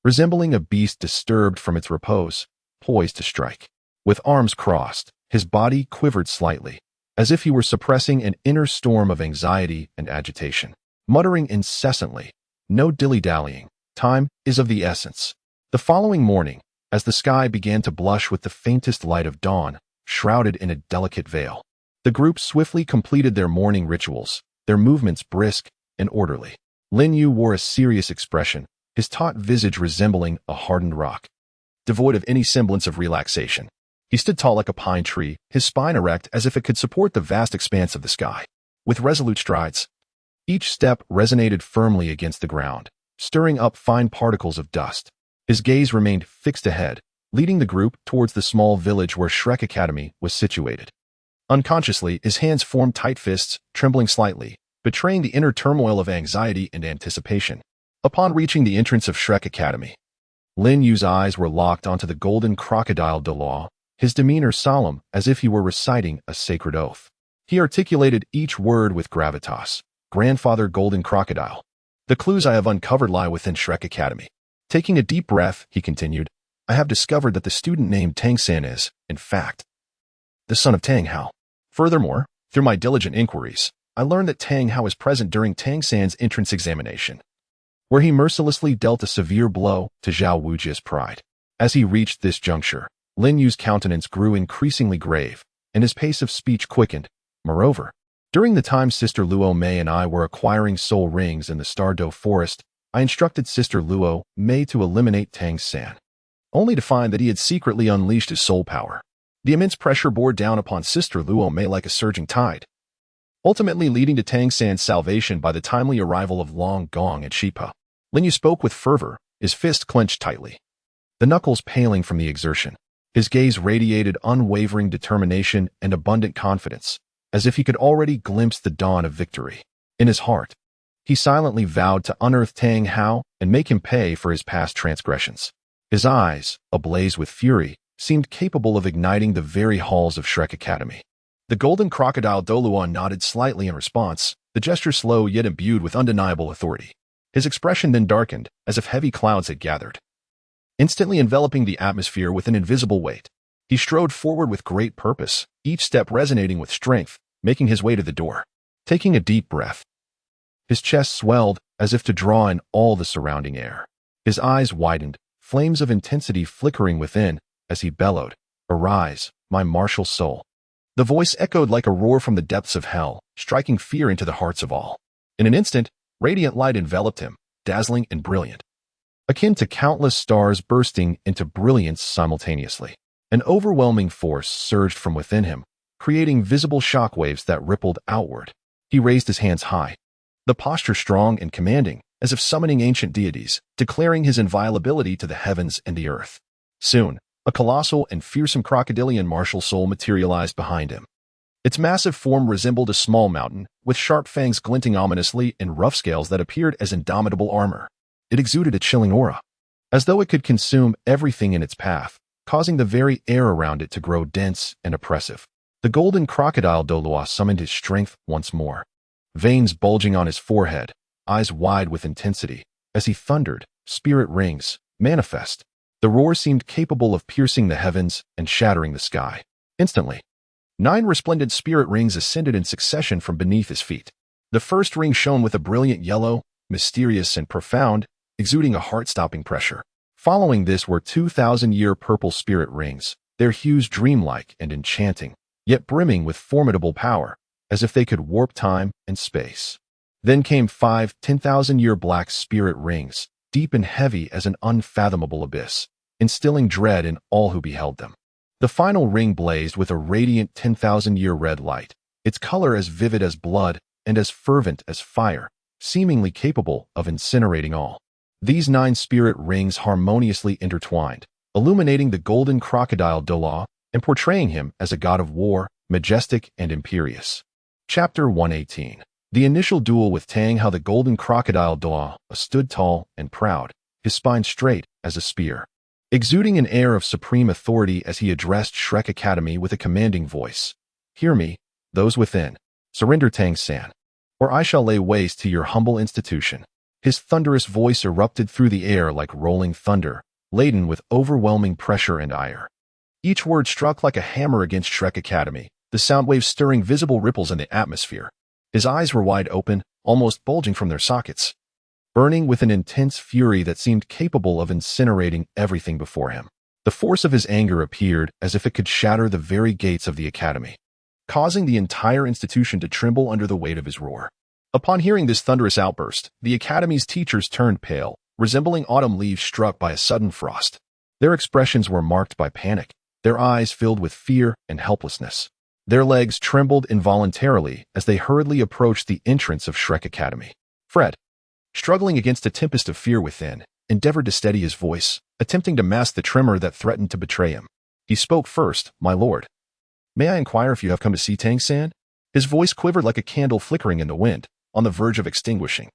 resembling a beast disturbed from its repose, poised to strike. With arms crossed, his body quivered slightly, as if he were suppressing an inner storm of anxiety and agitation. Muttering incessantly, "No dilly-dallying, time is of the essence." The following morning, as the sky began to blush with the faintest light of dawn, shrouded in a delicate veil, the group swiftly completed their morning rituals, their movements brisk and orderly. Lin Yu wore a serious expression, his taut visage resembling a hardened rock, devoid of any semblance of relaxation. He stood tall like a pine tree, his spine erect as if it could support the vast expanse of the sky. With resolute strides, each step resonated firmly against the ground, stirring up fine particles of dust. His gaze remained fixed ahead, leading the group towards the small village where Shrek Academy was situated. Unconsciously, his hands formed tight fists, trembling slightly, betraying the inner turmoil of anxiety and anticipation. Upon reaching the entrance of Shrek Academy, Lin Yu's eyes were locked onto the golden crocodile Douluo, his demeanor solemn as if he were reciting a sacred oath. He articulated each word with gravitas. "Grandfather Golden Crocodile. The clues I have uncovered lie within Shrek Academy." Taking a deep breath, he continued, "I have discovered that the student named Tang San is, in fact, the son of Tang Hao. Furthermore, through my diligent inquiries, I learned that Tang Hao was present during Tang San's entrance examination, where he mercilessly dealt a severe blow to Zhao Wujia's pride." As he reached this juncture, Lin Yu's countenance grew increasingly grave, and his pace of speech quickened. "Moreover, during the time Sister Luo Mei and I were acquiring soul rings in the Stardow Forest, I instructed Sister Luo Mei to eliminate Tang San, only to find that he had secretly unleashed his soul power. The immense pressure bore down upon Sister Luo Mei like a surging tide, ultimately leading to Tang San's salvation by the timely arrival of Long Gong and Shipa." Lin Yu spoke with fervor, his fist clenched tightly, the knuckles paling from the exertion. His gaze radiated unwavering determination and abundant confidence, as if he could already glimpse the dawn of victory. In his heart, he silently vowed to unearth Tang Hao and make him pay for his past transgressions. His eyes, ablaze with fury, seemed capable of igniting the very halls of Shrek Academy. The golden crocodile Douluo nodded slightly in response, the gesture slow yet imbued with undeniable authority. His expression then darkened, as if heavy clouds had gathered, instantly enveloping the atmosphere with an invisible weight. He strode forward with great purpose, each step resonating with strength, making his way to the door. Taking a deep breath, his chest swelled as if to draw in all the surrounding air. His eyes widened, flames of intensity flickering within, as he bellowed, "Arise, my martial soul." The voice echoed like a roar from the depths of hell, striking fear into the hearts of all. In an instant, radiant light enveloped him, dazzling and brilliant, akin to countless stars bursting into brilliance simultaneously. An overwhelming force surged from within him, creating visible shockwaves that rippled outward. He raised his hands high, the posture strong and commanding, as if summoning ancient deities, declaring his inviolability to the heavens and the earth. Soon, a colossal and fearsome crocodilian martial soul materialized behind him. Its massive form resembled a small mountain, with sharp fangs glinting ominously and rough scales that appeared as indomitable armor. It exuded a chilling aura, as though it could consume everything in its path, causing the very air around it to grow dense and oppressive. The golden crocodile Douluo summoned his strength once more, veins bulging on his forehead, eyes wide with intensity, as he thundered, "Spirit rings, manifest." The roar seemed capable of piercing the heavens and shattering the sky. Instantly, 9 resplendent spirit rings ascended in succession from beneath his feet. The first ring shone with a brilliant yellow, mysterious and profound, exuding a heart-stopping pressure. Following this were 2,000-year purple spirit rings, their hues dreamlike and enchanting, yet brimming with formidable power, as if they could warp time and space. Then came 5 10,000-year black spirit rings, deep and heavy as an unfathomable abyss, instilling dread in all who beheld them. The final ring blazed with a radiant 10,000-year red light, its color as vivid as blood and as fervent as fire, seemingly capable of incinerating all. These 9 spirit rings harmoniously intertwined, illuminating the golden crocodile Douluo and portraying him as a god of war, majestic and imperious. Chapter 118. The initial duel with Tang Hao. The golden crocodile Douluo stood tall and proud, his spine straight as a spear, exuding an air of supreme authority as he addressed Shrek Academy with a commanding voice. "Hear me, those within. Surrender Tang San, or I shall lay waste to your humble institution." His thunderous voice erupted through the air like rolling thunder, laden with overwhelming pressure and ire. Each word struck like a hammer against Shrek Academy, the sound waves stirring visible ripples in the atmosphere. His eyes were wide open, almost bulging from their sockets, burning with an intense fury that seemed capable of incinerating everything before him. The force of his anger appeared as if it could shatter the very gates of the academy, causing the entire institution to tremble under the weight of his roar. Upon hearing this thunderous outburst, the academy's teachers turned pale, resembling autumn leaves struck by a sudden frost. Their expressions were marked by panic, their eyes filled with fear and helplessness. Their legs trembled involuntarily as they hurriedly approached the entrance of Shrek Academy. Fred, struggling against a tempest of fear within, endeavored to steady his voice, attempting to mask the tremor that threatened to betray him. He spoke first, "My lord. May I inquire if you have come to see Tang-san?" His voice quivered like a candle flickering in the wind, on the verge of extinguishing.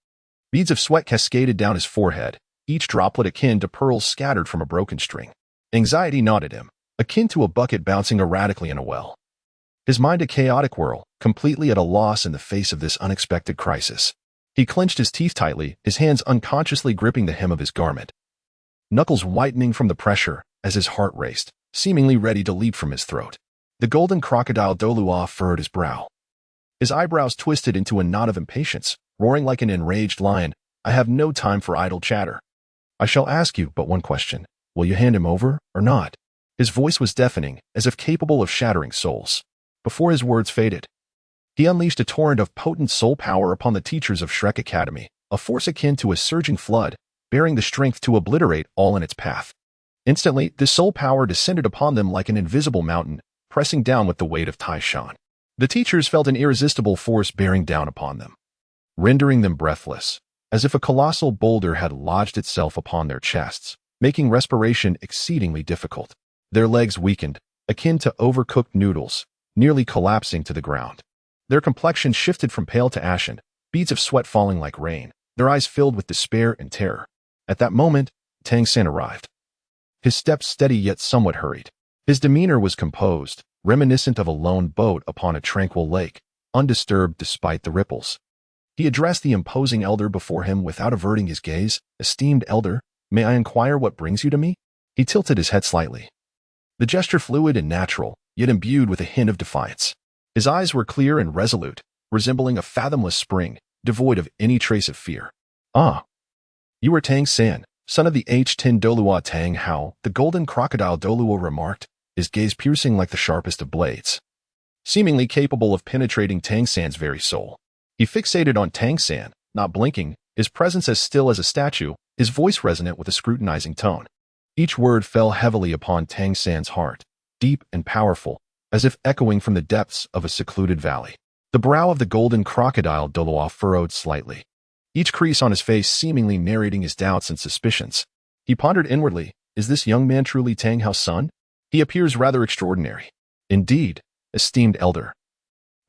Beads of sweat cascaded down his forehead, each droplet akin to pearls scattered from a broken string. Anxiety gnawed at him, akin to a bucket bouncing erratically in a well. His mind a chaotic whirl, completely at a loss in the face of this unexpected crisis. He clenched his teeth tightly, his hands unconsciously gripping the hem of his garment, knuckles whitening from the pressure as his heart raced, seemingly ready to leap from his throat. The golden crocodile Douluo furrowed his brow. His eyebrows twisted into a knot of impatience, roaring like an enraged lion, "I have no time for idle chatter. I shall ask you but one question. Will you hand him over or not?" His voice was deafening, as if capable of shattering souls. Before his words faded, he unleashed a torrent of potent soul power upon the teachers of Shrek Academy, a force akin to a surging flood, bearing the strength to obliterate all in its path. Instantly, this soul power descended upon them like an invisible mountain, pressing down with the weight of Taishan. The teachers felt an irresistible force bearing down upon them, rendering them breathless, as if a colossal boulder had lodged itself upon their chests, making respiration exceedingly difficult. Their legs weakened, akin to overcooked noodles, nearly collapsing to the ground. Their complexion shifted from pale to ashen, beads of sweat falling like rain, their eyes filled with despair and terror. At that moment, Tang-san arrived. His steps steady yet somewhat hurried. His demeanor was composed, reminiscent of a lone boat upon a tranquil lake, undisturbed despite the ripples. He addressed the imposing elder before him without averting his gaze. "Esteemed elder, may I inquire what brings you to me?" He tilted his head slightly, the gesture fluid and natural, yet imbued with a hint of defiance. His eyes were clear and resolute, resembling a fathomless spring, devoid of any trace of fear. "Ah, you are Tang-san, son of the H-10 Douluo Tang Hao," the golden crocodile Douluo remarked, his gaze piercing like the sharpest of blades, seemingly capable of penetrating Tang-san's very soul. He fixated on Tang-san, not blinking, his presence as still as a statue, his voice resonant with a scrutinizing tone. Each word fell heavily upon Tang-san's heart, deep and powerful, as if echoing from the depths of a secluded valley. The brow of the golden crocodile Douluo furrowed slightly, each crease on his face seemingly narrating his doubts and suspicions. He pondered inwardly, "Is this young man truly Tang Hao's son? He appears rather extraordinary." "Indeed, esteemed elder.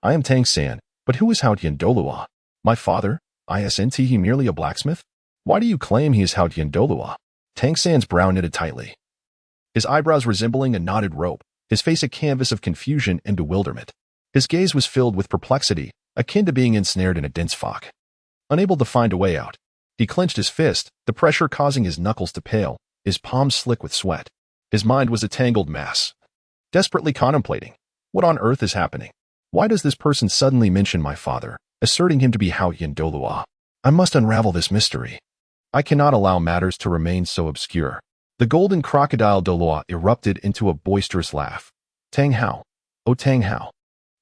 I am Tang-san, but who is Haotian Douluo? My father? Isn't he merely a blacksmith? Why do you claim he is Haotian Douluo?" Tang-san's brow knitted tightly, his eyebrows resembling a knotted rope, his face a canvas of confusion and bewilderment. His gaze was filled with perplexity, akin to being ensnared in a dense fog. Unable to find a way out, he clenched his fist, the pressure causing his knuckles to pale, his palms slick with sweat. His mind was a tangled mass, desperately contemplating, what on earth is happening? Why does this person suddenly mention my father, asserting him to be Haotian Douluo? I must unravel this mystery. I cannot allow matters to remain so obscure. The golden crocodile Douluo erupted into a boisterous laugh. "Tang Hao, oh Tang Hao.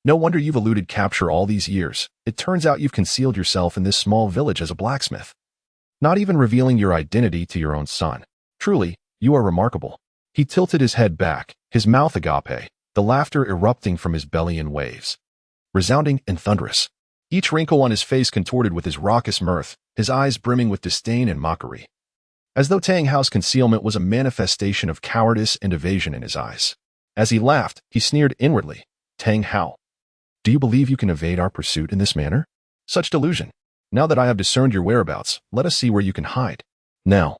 No wonder you've eluded capture all these years. It turns out you've concealed yourself in this small village as a blacksmith, not even revealing your identity to your own son. Truly, you are remarkable." He tilted his head back, his mouth agape, the laughter erupting from his belly in waves, resounding and thunderous. Each wrinkle on his face contorted with his raucous mirth, his eyes brimming with disdain and mockery, as though Tang Hao's concealment was a manifestation of cowardice and evasion in his eyes. As he laughed, he sneered inwardly, "Tang Hao, do you believe you can evade our pursuit in this manner? Such delusion. Now that I have discerned your whereabouts, let us see where you can hide. Now,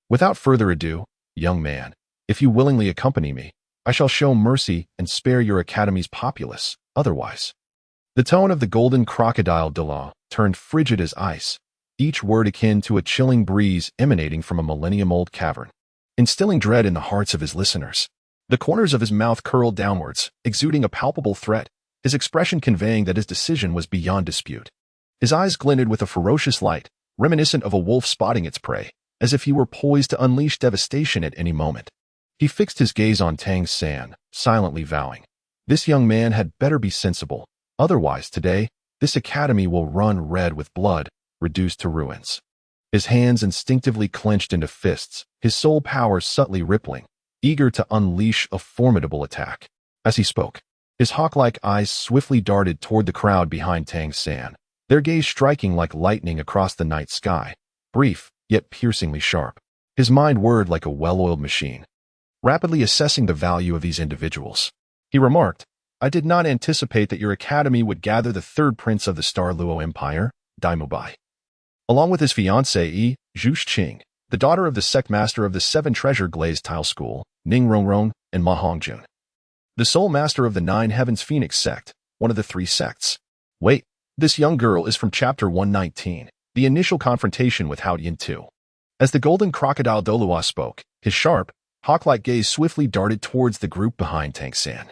without further ado, young man, if you willingly accompany me, I shall show mercy and spare your academy's populace, otherwise." The tone of the golden crocodile Douluo turned frigid as ice, each word akin to a chilling breeze emanating from a millennium-old cavern, instilling dread in the hearts of his listeners. The corners of his mouth curled downwards, exuding a palpable threat, his expression conveying that his decision was beyond dispute. His eyes glinted with a ferocious light, reminiscent of a wolf spotting its prey, as if he were poised to unleash devastation at any moment. He fixed his gaze on Tang San, silently vowing, "This young man had better be sensible, otherwise today, this academy will run red with blood, reduced to ruins." His hands instinctively clenched into fists, his soul power subtly rippling, eager to unleash a formidable attack. As he spoke, his hawk-like eyes swiftly darted toward the crowd behind Tang San, their gaze striking like lightning across the night sky, brief, yet piercingly sharp. His mind whirred like a well-oiled machine, rapidly assessing the value of these individuals. He remarked, "I did not anticipate that your academy would gather the third prince of the Douluo Empire, Daimubai, along with his fiancée, Zhu Qing, the daughter of the sect master of the Seven Treasure Glazed Tile School, Ning Rongrong, and Ma Hongjun, the sole master of the Nine Heavens Phoenix sect, one of the three sects. Wait, this young girl is from Chapter 119, the initial confrontation with Hao Yin II." As the golden crocodile Douluo spoke, his sharp, hawk-like gaze swiftly darted towards the group behind Tang San.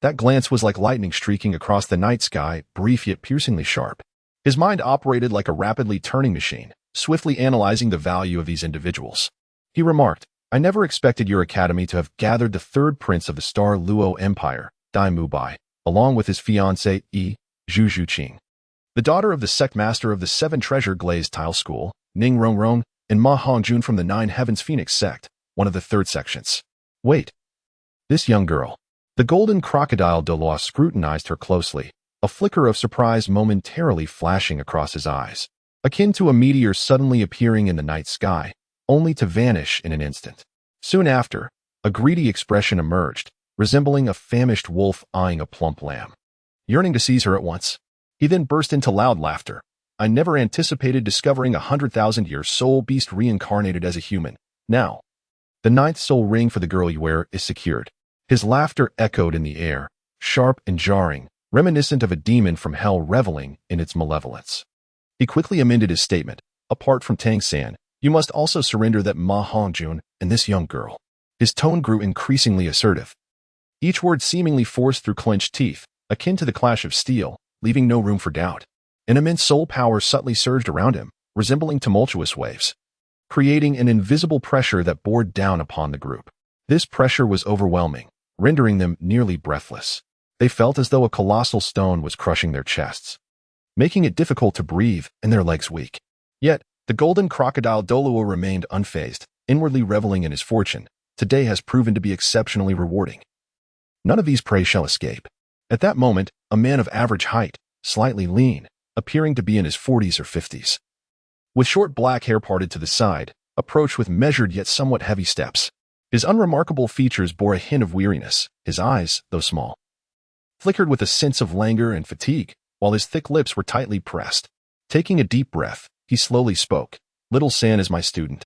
That glance was like lightning streaking across the night sky, brief yet piercingly sharp. His mind operated like a rapidly turning machine, swiftly analyzing the value of these individuals. He remarked, "I never expected your academy to have gathered the third prince of the Douluo Empire, Dai Mubai, along with his fiancée, Zhu Qing, the daughter of the sect master of the Seven Treasure Glazed Tile School, Ning Rongrong, and Ma Hongjun from the Nine Heavens Phoenix sect, one of the third sections. Wait, this young girl." The golden crocodile Douluo scrutinized her closely, a flicker of surprise momentarily flashing across his eyes, akin to a meteor suddenly appearing in the night sky, only to vanish in an instant. Soon after, a greedy expression emerged, resembling a famished wolf eyeing a plump lamb, yearning to seize her at once. He then burst into loud laughter. "I never anticipated discovering a 100,000-year soul beast reincarnated as a human. Now, the ninth soul ring for the girl you wear is secured." His laughter echoed in the air, sharp and jarring, reminiscent of a demon from hell reveling in its malevolence. He quickly amended his statement, "Apart from Tang San, you must also surrender that Ma Hongjun and this young girl." His tone grew increasingly assertive, each word seemingly forced through clenched teeth, akin to the clash of steel, leaving no room for doubt. An immense soul power subtly surged around him, resembling tumultuous waves, creating an invisible pressure that bore down upon the group. This pressure was overwhelming, rendering them nearly breathless. They felt as though a colossal stone was crushing their chests, making it difficult to breathe and their legs weak. Yet, the golden crocodile Douluo remained unfazed, inwardly reveling in his fortune. Today has proven to be exceptionally rewarding. None of these prey shall escape. At that moment, a man of average height, slightly lean, appearing to be in his 40s or 50s, with short black hair parted to the side, approached with measured yet somewhat heavy steps. His unremarkable features bore a hint of weariness. His eyes, though small, flickered with a sense of languor and fatigue, while his thick lips were tightly pressed. Taking a deep breath, he slowly spoke, "Little San is my student.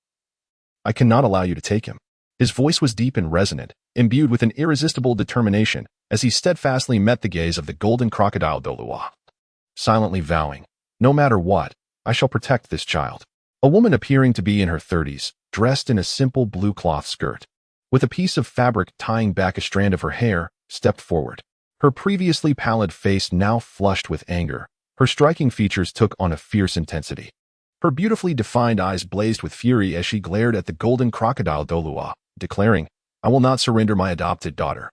I cannot allow you to take him." His voice was deep and resonant, imbued with an irresistible determination, as he steadfastly met the gaze of the golden crocodile Douluo, silently vowing, "No matter what, I shall protect this child." A woman appearing to be in her 30s, dressed in a simple blue cloth skirt, with a piece of fabric tying back a strand of her hair, stepped forward. Her previously pallid face now flushed with anger. Her striking features took on a fierce intensity. Her beautifully defined eyes blazed with fury as she glared at the golden crocodile Douluo, declaring, "I will not surrender my adopted daughter,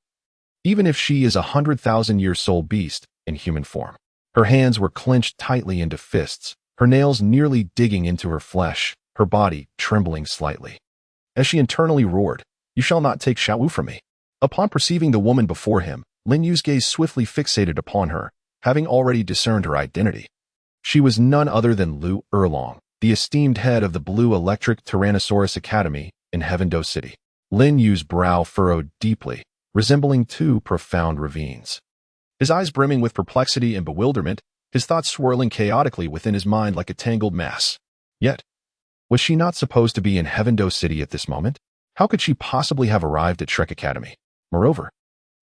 even if she is a 100,000-year soul beast in human form." Her hands were clenched tightly into fists, her nails nearly digging into her flesh, her body trembling slightly. As she internally roared, "You shall not take Xiaowu from me." Upon perceiving the woman before him, Lin Yu's gaze swiftly fixated upon her, having already discerned her identity. She was none other than Lu Erlong, the esteemed head of the Blue Electric Tyrannosaurus Academy in Heavendo City. Lin Yu's brow furrowed deeply, resembling two profound ravines. His eyes brimming with perplexity and bewilderment, his thoughts swirling chaotically within his mind like a tangled mass. Yet, was she not supposed to be in Heavendo City at this moment? How could she possibly have arrived at Shrek Academy? Moreover,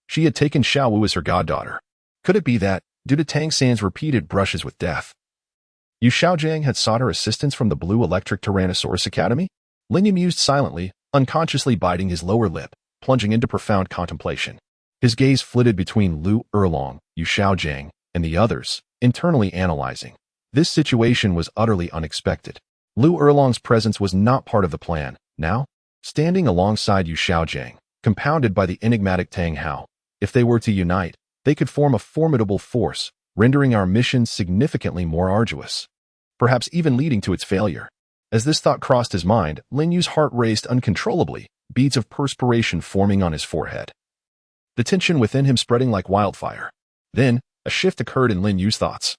she had taken Xiaowu as her goddaughter. Could it be that, due to Tang San's repeated brushes with death, Yu Xiaojiang had sought her assistance from the Blue Electric Tyrannosaurus Academy? Lin Yu mused silently, unconsciously biting his lower lip, plunging into profound contemplation. His gaze flitted between Lu Erlong, Yu Xiaojiang, and the others, internally analyzing. This situation was utterly unexpected. Lu Erlong's presence was not part of the plan. Now, standing alongside Yu Xiaojiang, compounded by the enigmatic Tang Hao, if they were to unite, they could form a formidable force, rendering our mission significantly more arduous, perhaps even leading to its failure. As this thought crossed his mind, Lin Yu's heart raced uncontrollably, beads of perspiration forming on his forehead, the tension within him spreading like wildfire. Then, a shift occurred in Lin Yu's thoughts,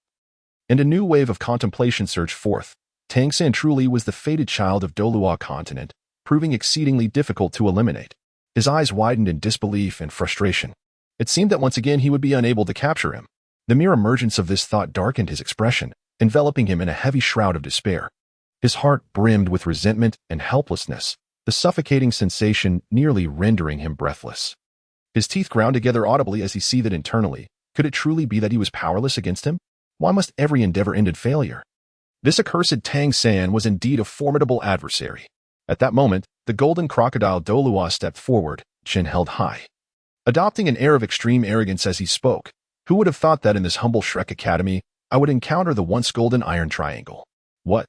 and a new wave of contemplation surged forth. Tang San truly was the fated child of Douluo continent, proving exceedingly difficult to eliminate. His eyes widened in disbelief and frustration. It seemed that once again he would be unable to capture him. The mere emergence of this thought darkened his expression, enveloping him in a heavy shroud of despair. His heart brimmed with resentment and helplessness, the suffocating sensation nearly rendering him breathless. His teeth ground together audibly as he seethed internally. Could it truly be that he was powerless against him? Why must every endeavor end in failure? This accursed Tang San was indeed a formidable adversary. At that moment, the golden crocodile Douluo stepped forward, chin held high, adopting an air of extreme arrogance as he spoke. Who would have thought that in this humble Shrek Academy, I would encounter the once golden iron triangle? What?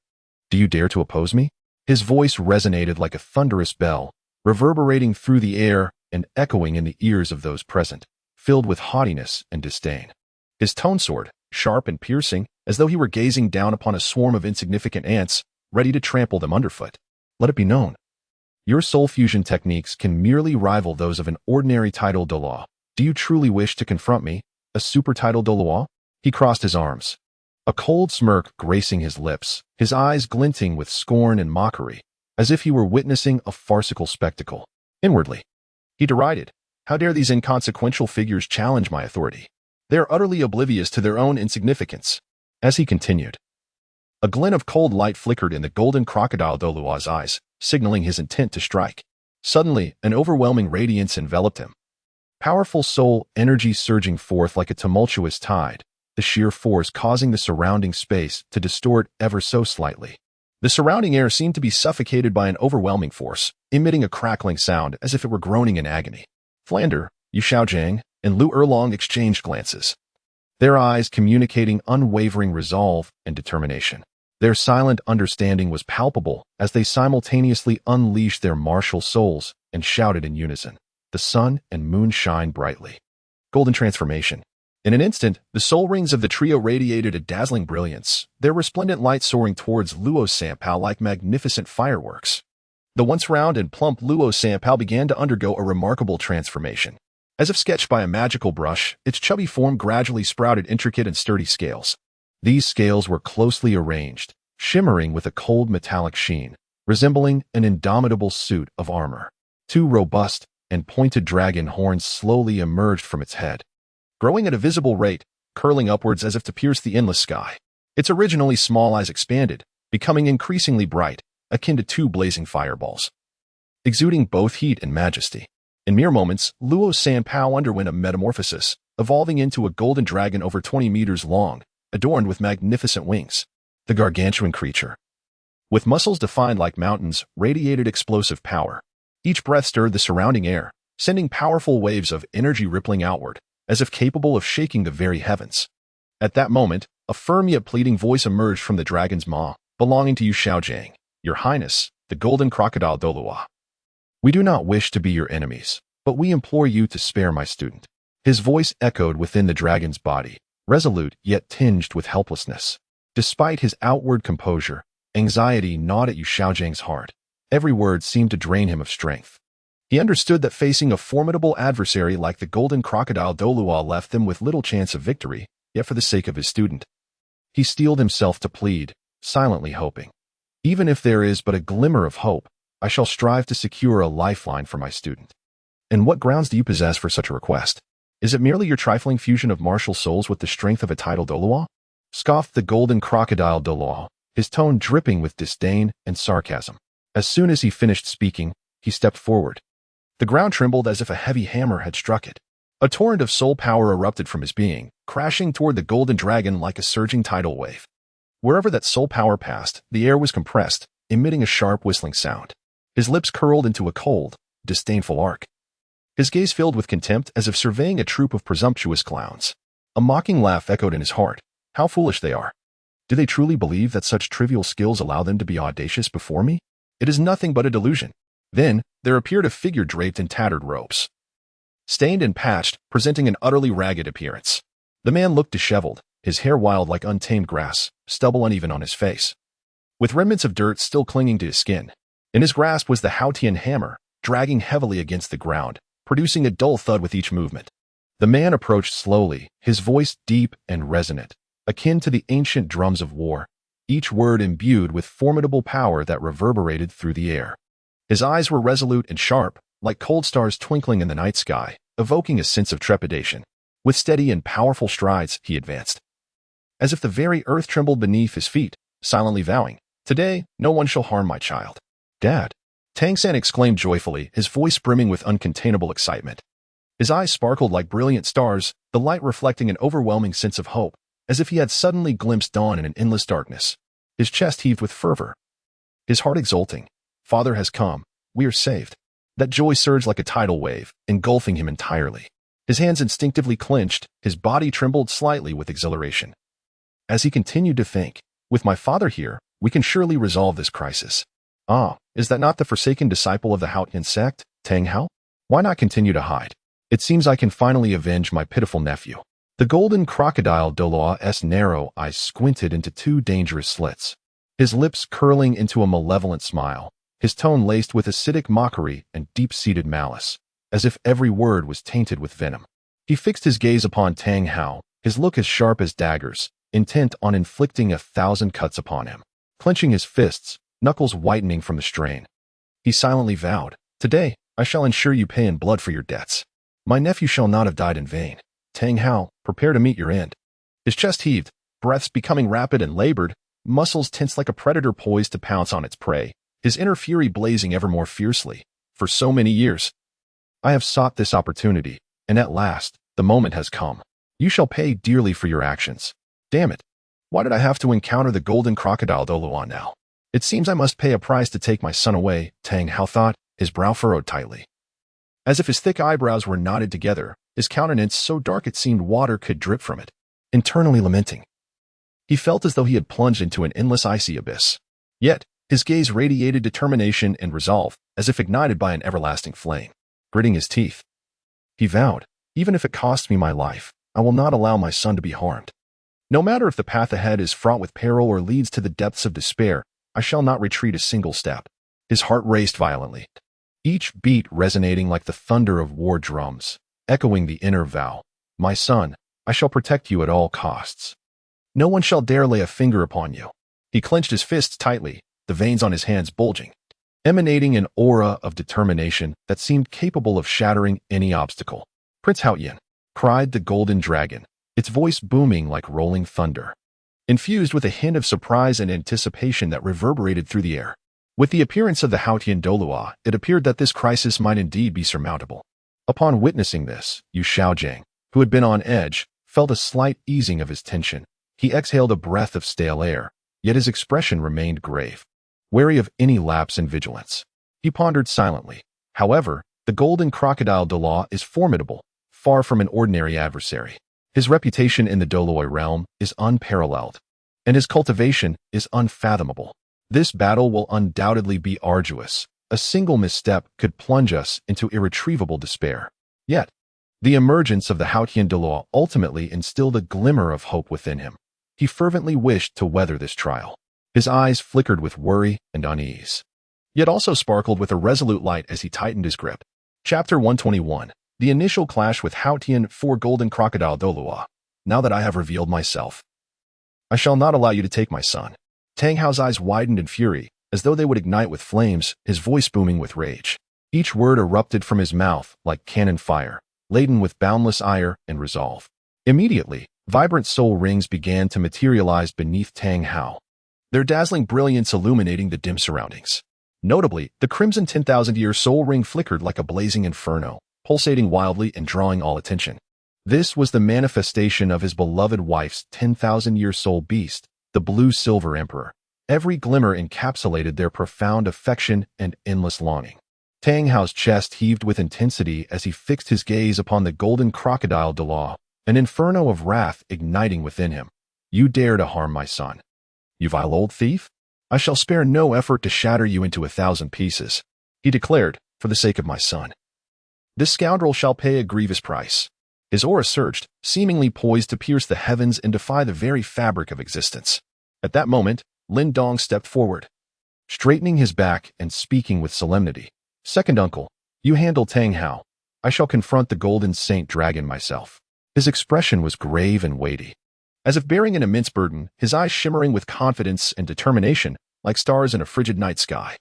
Do you dare to oppose me? His voice resonated like a thunderous bell, reverberating through the air and echoing in the ears of those present, filled with haughtiness and disdain. His tone soared, sharp and piercing, as though he were gazing down upon a swarm of insignificant ants, ready to trample them underfoot. Let it be known, your soul fusion techniques can merely rival those of an ordinary title Douluo. Do you truly wish to confront me, a super title Douluo? He crossed his arms, a cold smirk gracing his lips, his eyes glinting with scorn and mockery, as if he were witnessing a farcical spectacle. Inwardly, he derided, how dare these inconsequential figures challenge my authority? They are utterly oblivious to their own insignificance. As he continued, a glint of cold light flickered in the golden crocodile Douluo's eyes, signaling his intent to strike. Suddenly, an overwhelming radiance enveloped him. Powerful soul energy surging forth like a tumultuous tide, the sheer force causing the surrounding space to distort ever so slightly. The surrounding air seemed to be suffocated by an overwhelming force, emitting a crackling sound as if it were groaning in agony. Flander, Yu Xiaojiang, and Lu Erlong exchanged glances, their eyes communicating unwavering resolve and determination. Their silent understanding was palpable as they simultaneously unleashed their martial souls and shouted in unison. The sun and moon shine brightly. Golden transformation. In an instant, the soul rings of the trio radiated a dazzling brilliance, their resplendent light soaring towards Luo's Sanpao like magnificent fireworks. The once round and plump Luo's Sanpao began to undergo a remarkable transformation. As if sketched by a magical brush, its chubby form gradually sprouted intricate and sturdy scales. These scales were closely arranged, shimmering with a cold metallic sheen, resembling an indomitable suit of armor. Two robust and pointed dragon horns slowly emerged from its head, growing at a visible rate, curling upwards as if to pierce the endless sky. Its originally small eyes expanded, becoming increasingly bright, akin to two blazing fireballs, exuding both heat and majesty. In mere moments, Luo's Sanpao underwent a metamorphosis, evolving into a golden dragon over 20 meters long, adorned with magnificent wings. The gargantuan creature, with muscles defined like mountains, radiated explosive power. Each breath stirred the surrounding air, sending powerful waves of energy rippling outward, as if capable of shaking the very heavens. At that moment, a firm yet pleading voice emerged from the dragon's maw, belonging to Yu Xiaojiang. Your Highness, the golden crocodile Douluo. We do not wish to be your enemies, but we implore you to spare my student. His voice echoed within the dragon's body, resolute yet tinged with helplessness. Despite his outward composure, anxiety gnawed at Yu Xiaojiang's heart. Every word seemed to drain him of strength. He understood that facing a formidable adversary like the golden crocodile Douluo left them with little chance of victory, yet for the sake of his student, he steeled himself to plead, silently hoping. Even if there is but a glimmer of hope, I shall strive to secure a lifeline for my student. And what grounds do you possess for such a request? Is it merely your trifling fusion of martial souls with the strength of a title Douluo? Scoffed the golden crocodile Douluo, his tone dripping with disdain and sarcasm. As soon as he finished speaking, he stepped forward. The ground trembled as if a heavy hammer had struck it. A torrent of soul power erupted from his being, crashing toward the golden dragon like a surging tidal wave. Wherever that soul power passed, the air was compressed, emitting a sharp whistling sound. His lips curled into a cold, disdainful arc. his gaze filled with contempt as if surveying a troop of presumptuous clowns. A mocking laugh echoed in his heart. How foolish they are. Do they truly believe that such trivial skills allow them to be audacious before me? It is nothing but a delusion. Then, there appeared a figure draped in tattered robes, stained and patched, presenting an utterly ragged appearance. The man looked disheveled, his hair wild like untamed grass, stubble uneven on his face, with remnants of dirt still clinging to his skin. In his grasp was the Haotian hammer, dragging heavily against the ground, producing a dull thud with each movement. The man approached slowly, his voice deep and resonant, akin to the ancient drums of war, each word imbued with formidable power that reverberated through the air. His eyes were resolute and sharp, like cold stars twinkling in the night sky, evoking a sense of trepidation. With steady and powerful strides, he advanced, as if the very earth trembled beneath his feet, silently vowing, "Today, no one shall harm my child." "Dad!" Tang San exclaimed joyfully, his voice brimming with uncontainable excitement. His eyes sparkled like brilliant stars, the light reflecting an overwhelming sense of hope, as if he had suddenly glimpsed dawn in an endless darkness. His chest heaved with fervor, his heart exulting. Father has come. We are saved. That joy surged like a tidal wave, engulfing him entirely. His hands instinctively clenched, his body trembled slightly with exhilaration. As he continued to think, with my father here, we can surely resolve this crisis. Ah, is that not the forsaken disciple of the Haotian sect, Tang Hao? Why not continue to hide? It seems I can finally avenge my pitiful nephew. The golden crocodile Douluo's narrow eyes squinted into two dangerous slits, his lips curling into a malevolent smile, his tone laced with acidic mockery and deep-seated malice, as if every word was tainted with venom. He fixed his gaze upon Tang Hao, his look as sharp as daggers, intent on inflicting 1,000 cuts upon him. Clenching his fists, knuckles whitening from the strain, he silently vowed, "Today, I shall ensure you pay in blood for your debts. My nephew shall not have died in vain. Tang Hao, prepare to meet your end." His chest heaved, breaths becoming rapid and labored, muscles tense like a predator poised to pounce on its prey, his inner fury blazing ever more fiercely. For so many years, I have sought this opportunity, and at last, the moment has come. You shall pay dearly for your actions. Damn it. Why did I have to encounter the golden crocodile Douluo now? It seems I must pay a price to take my son away, Tang Hao thought, his brow furrowed tightly. As if his thick eyebrows were knotted together, his countenance so dark it seemed water could drip from it. Internally lamenting, he felt as though he had plunged into an endless icy abyss. Yet, his gaze radiated determination and resolve, as if ignited by an everlasting flame. Gritting his teeth, he vowed, even if it costs me my life, I will not allow my son to be harmed. No matter if the path ahead is fraught with peril or leads to the depths of despair, I shall not retreat a single step. His heart raced violently, each beat resonating like the thunder of war drums, echoing the inner vow. My son, I shall protect you at all costs. No one shall dare lay a finger upon you. He clenched his fists tightly, the veins on his hands bulging, emanating an aura of determination that seemed capable of shattering any obstacle. Prince Haotian, cried the golden dragon, its voice booming like rolling thunder, infused with a hint of surprise and anticipation that reverberated through the air. With the appearance of the Haotian Douluo, it appeared that this crisis might indeed be surmountable. Upon witnessing this, Yu Shaojiang, who had been on edge, felt a slight easing of his tension. He exhaled a breath of stale air, yet his expression remained grave, wary of any lapse in vigilance. He pondered silently. However, the golden crocodile Douluo is formidable, far from an ordinary adversary. His reputation in the Douluo realm is unparalleled, and his cultivation is unfathomable. This battle will undoubtedly be arduous. A single misstep could plunge us into irretrievable despair. Yet, the emergence of the Haotian Douluo ultimately instilled a glimmer of hope within him. He fervently wished to weather this trial. His eyes flickered with worry and unease, yet also sparkled with a resolute light as he tightened his grip. Chapter 121. The initial clash with Haotian for golden crocodile Douluo. Now that I have revealed myself, I shall not allow you to take my son. Tang Hao's eyes widened in fury, as though they would ignite with flames, his voice booming with rage. Each word erupted from his mouth like cannon fire, laden with boundless ire and resolve. Immediately, vibrant soul rings began to materialize beneath Tang Hao, their dazzling brilliance illuminating the dim surroundings. Notably, the crimson 10,000-year soul ring flickered like a blazing inferno, pulsating wildly and drawing all attention. This was the manifestation of his beloved wife's 10,000-year soul beast, the blue-silver emperor. Every glimmer encapsulated their profound affection and endless longing. Tang Hao's chest heaved with intensity as he fixed his gaze upon the golden crocodile Douluo, an inferno of wrath igniting within him. You dare to harm my son. You vile old thief? I shall spare no effort to shatter you into 1,000 pieces, he declared, for the sake of my son. This scoundrel shall pay a grievous price. His aura surged, seemingly poised to pierce the heavens and defy the very fabric of existence. At that moment, Lin Dong stepped forward, straightening his back and speaking with solemnity. Second uncle, you handle Tang Hao. I shall confront the golden saint dragon myself. His expression was grave and weighty. As if bearing an immense burden, his eyes shimmering with confidence and determination, like stars in a frigid night sky.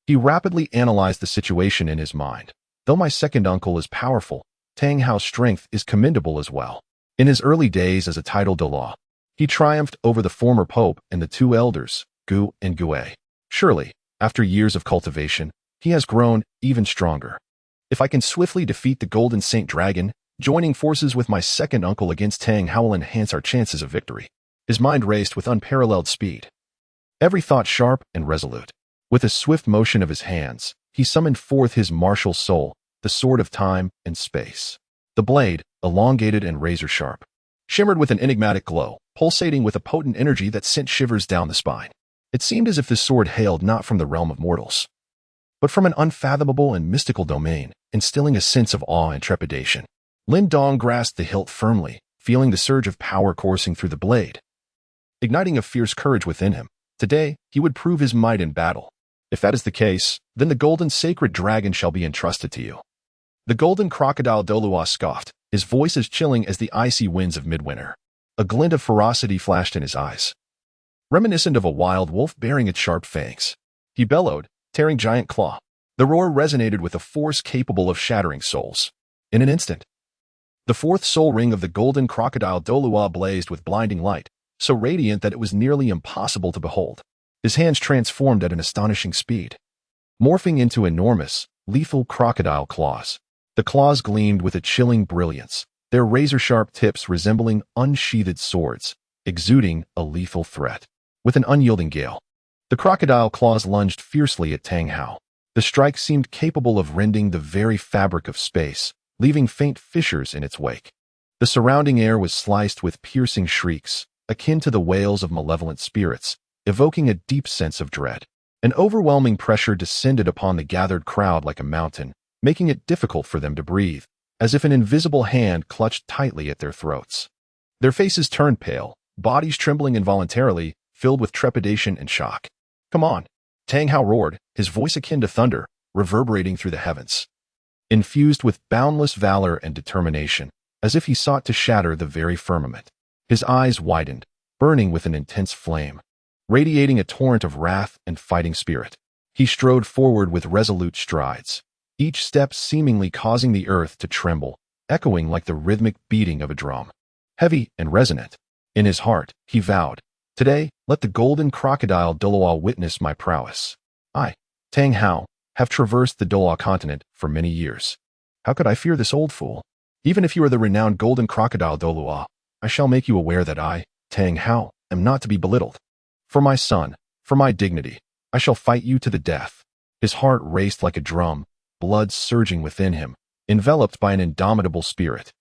He rapidly analyzed the situation in his mind. Though my second uncle is powerful, Tang Hao's strength is commendable as well. In his early days as a titled Douluo, he triumphed over the former pope and the two elders, Gu and Gue. Surely, after years of cultivation, he has grown even stronger. If I can swiftly defeat the Golden Saint Dragon, joining forces with my second uncle against Tang Hao will enhance our chances of victory. His mind raced with unparalleled speed, every thought sharp and resolute. With a swift motion of his hands, he summoned forth his martial soul, the sword of time and space. The blade, elongated and razor-sharp, shimmered with an enigmatic glow, pulsating with a potent energy that sent shivers down the spine. It seemed as if this sword hailed not from the realm of mortals, but from an unfathomable and mystical domain, instilling a sense of awe and trepidation. Lin Dong grasped the hilt firmly, feeling the surge of power coursing through the blade, igniting a fierce courage within him. Today, he would prove his might in battle. If that is the case, then the golden sacred dragon shall be entrusted to you. The golden crocodile Douluo scoffed, his voice as chilling as the icy winds of midwinter. A glint of ferocity flashed in his eyes, reminiscent of a wild wolf bearing its sharp fangs. He bellowed, tearing giant claw. The roar resonated with a force capable of shattering souls. In an instant, the fourth soul ring of the golden crocodile Douluo blazed with blinding light, so radiant that it was nearly impossible to behold. His hands transformed at an astonishing speed, morphing into enormous, lethal crocodile claws. The claws gleamed with a chilling brilliance, their razor-sharp tips resembling unsheathed swords, exuding a lethal threat. With an unyielding gale, the crocodile claws lunged fiercely at Tang Hao. The strike seemed capable of rending the very fabric of space, leaving faint fissures in its wake. The surrounding air was sliced with piercing shrieks, akin to the wails of malevolent spirits, evoking a deep sense of dread. An overwhelming pressure descended upon the gathered crowd like a mountain, making it difficult for them to breathe, as if an invisible hand clutched tightly at their throats. Their faces turned pale, bodies trembling involuntarily, filled with trepidation and shock. Come on, Tang Hao roared, his voice akin to thunder, reverberating through the heavens, infused with boundless valor and determination, as if he sought to shatter the very firmament. His eyes widened, burning with an intense flame, radiating a torrent of wrath and fighting spirit. He strode forward with resolute strides, each step seemingly causing the earth to tremble, echoing like the rhythmic beating of a drum. Heavy and resonant, in his heart, he vowed, today, let the golden crocodile Douluo witness my prowess. I, Tang Hao, have traversed the Douluo continent for many years. How could I fear this old fool? Even if you are the renowned golden crocodile Douluo, I shall make you aware that I, Tang Hao, am not to be belittled. For my son, for my dignity, I shall fight you to the death. His heart raced like a drum, blood surging within him, enveloped by an indomitable spirit.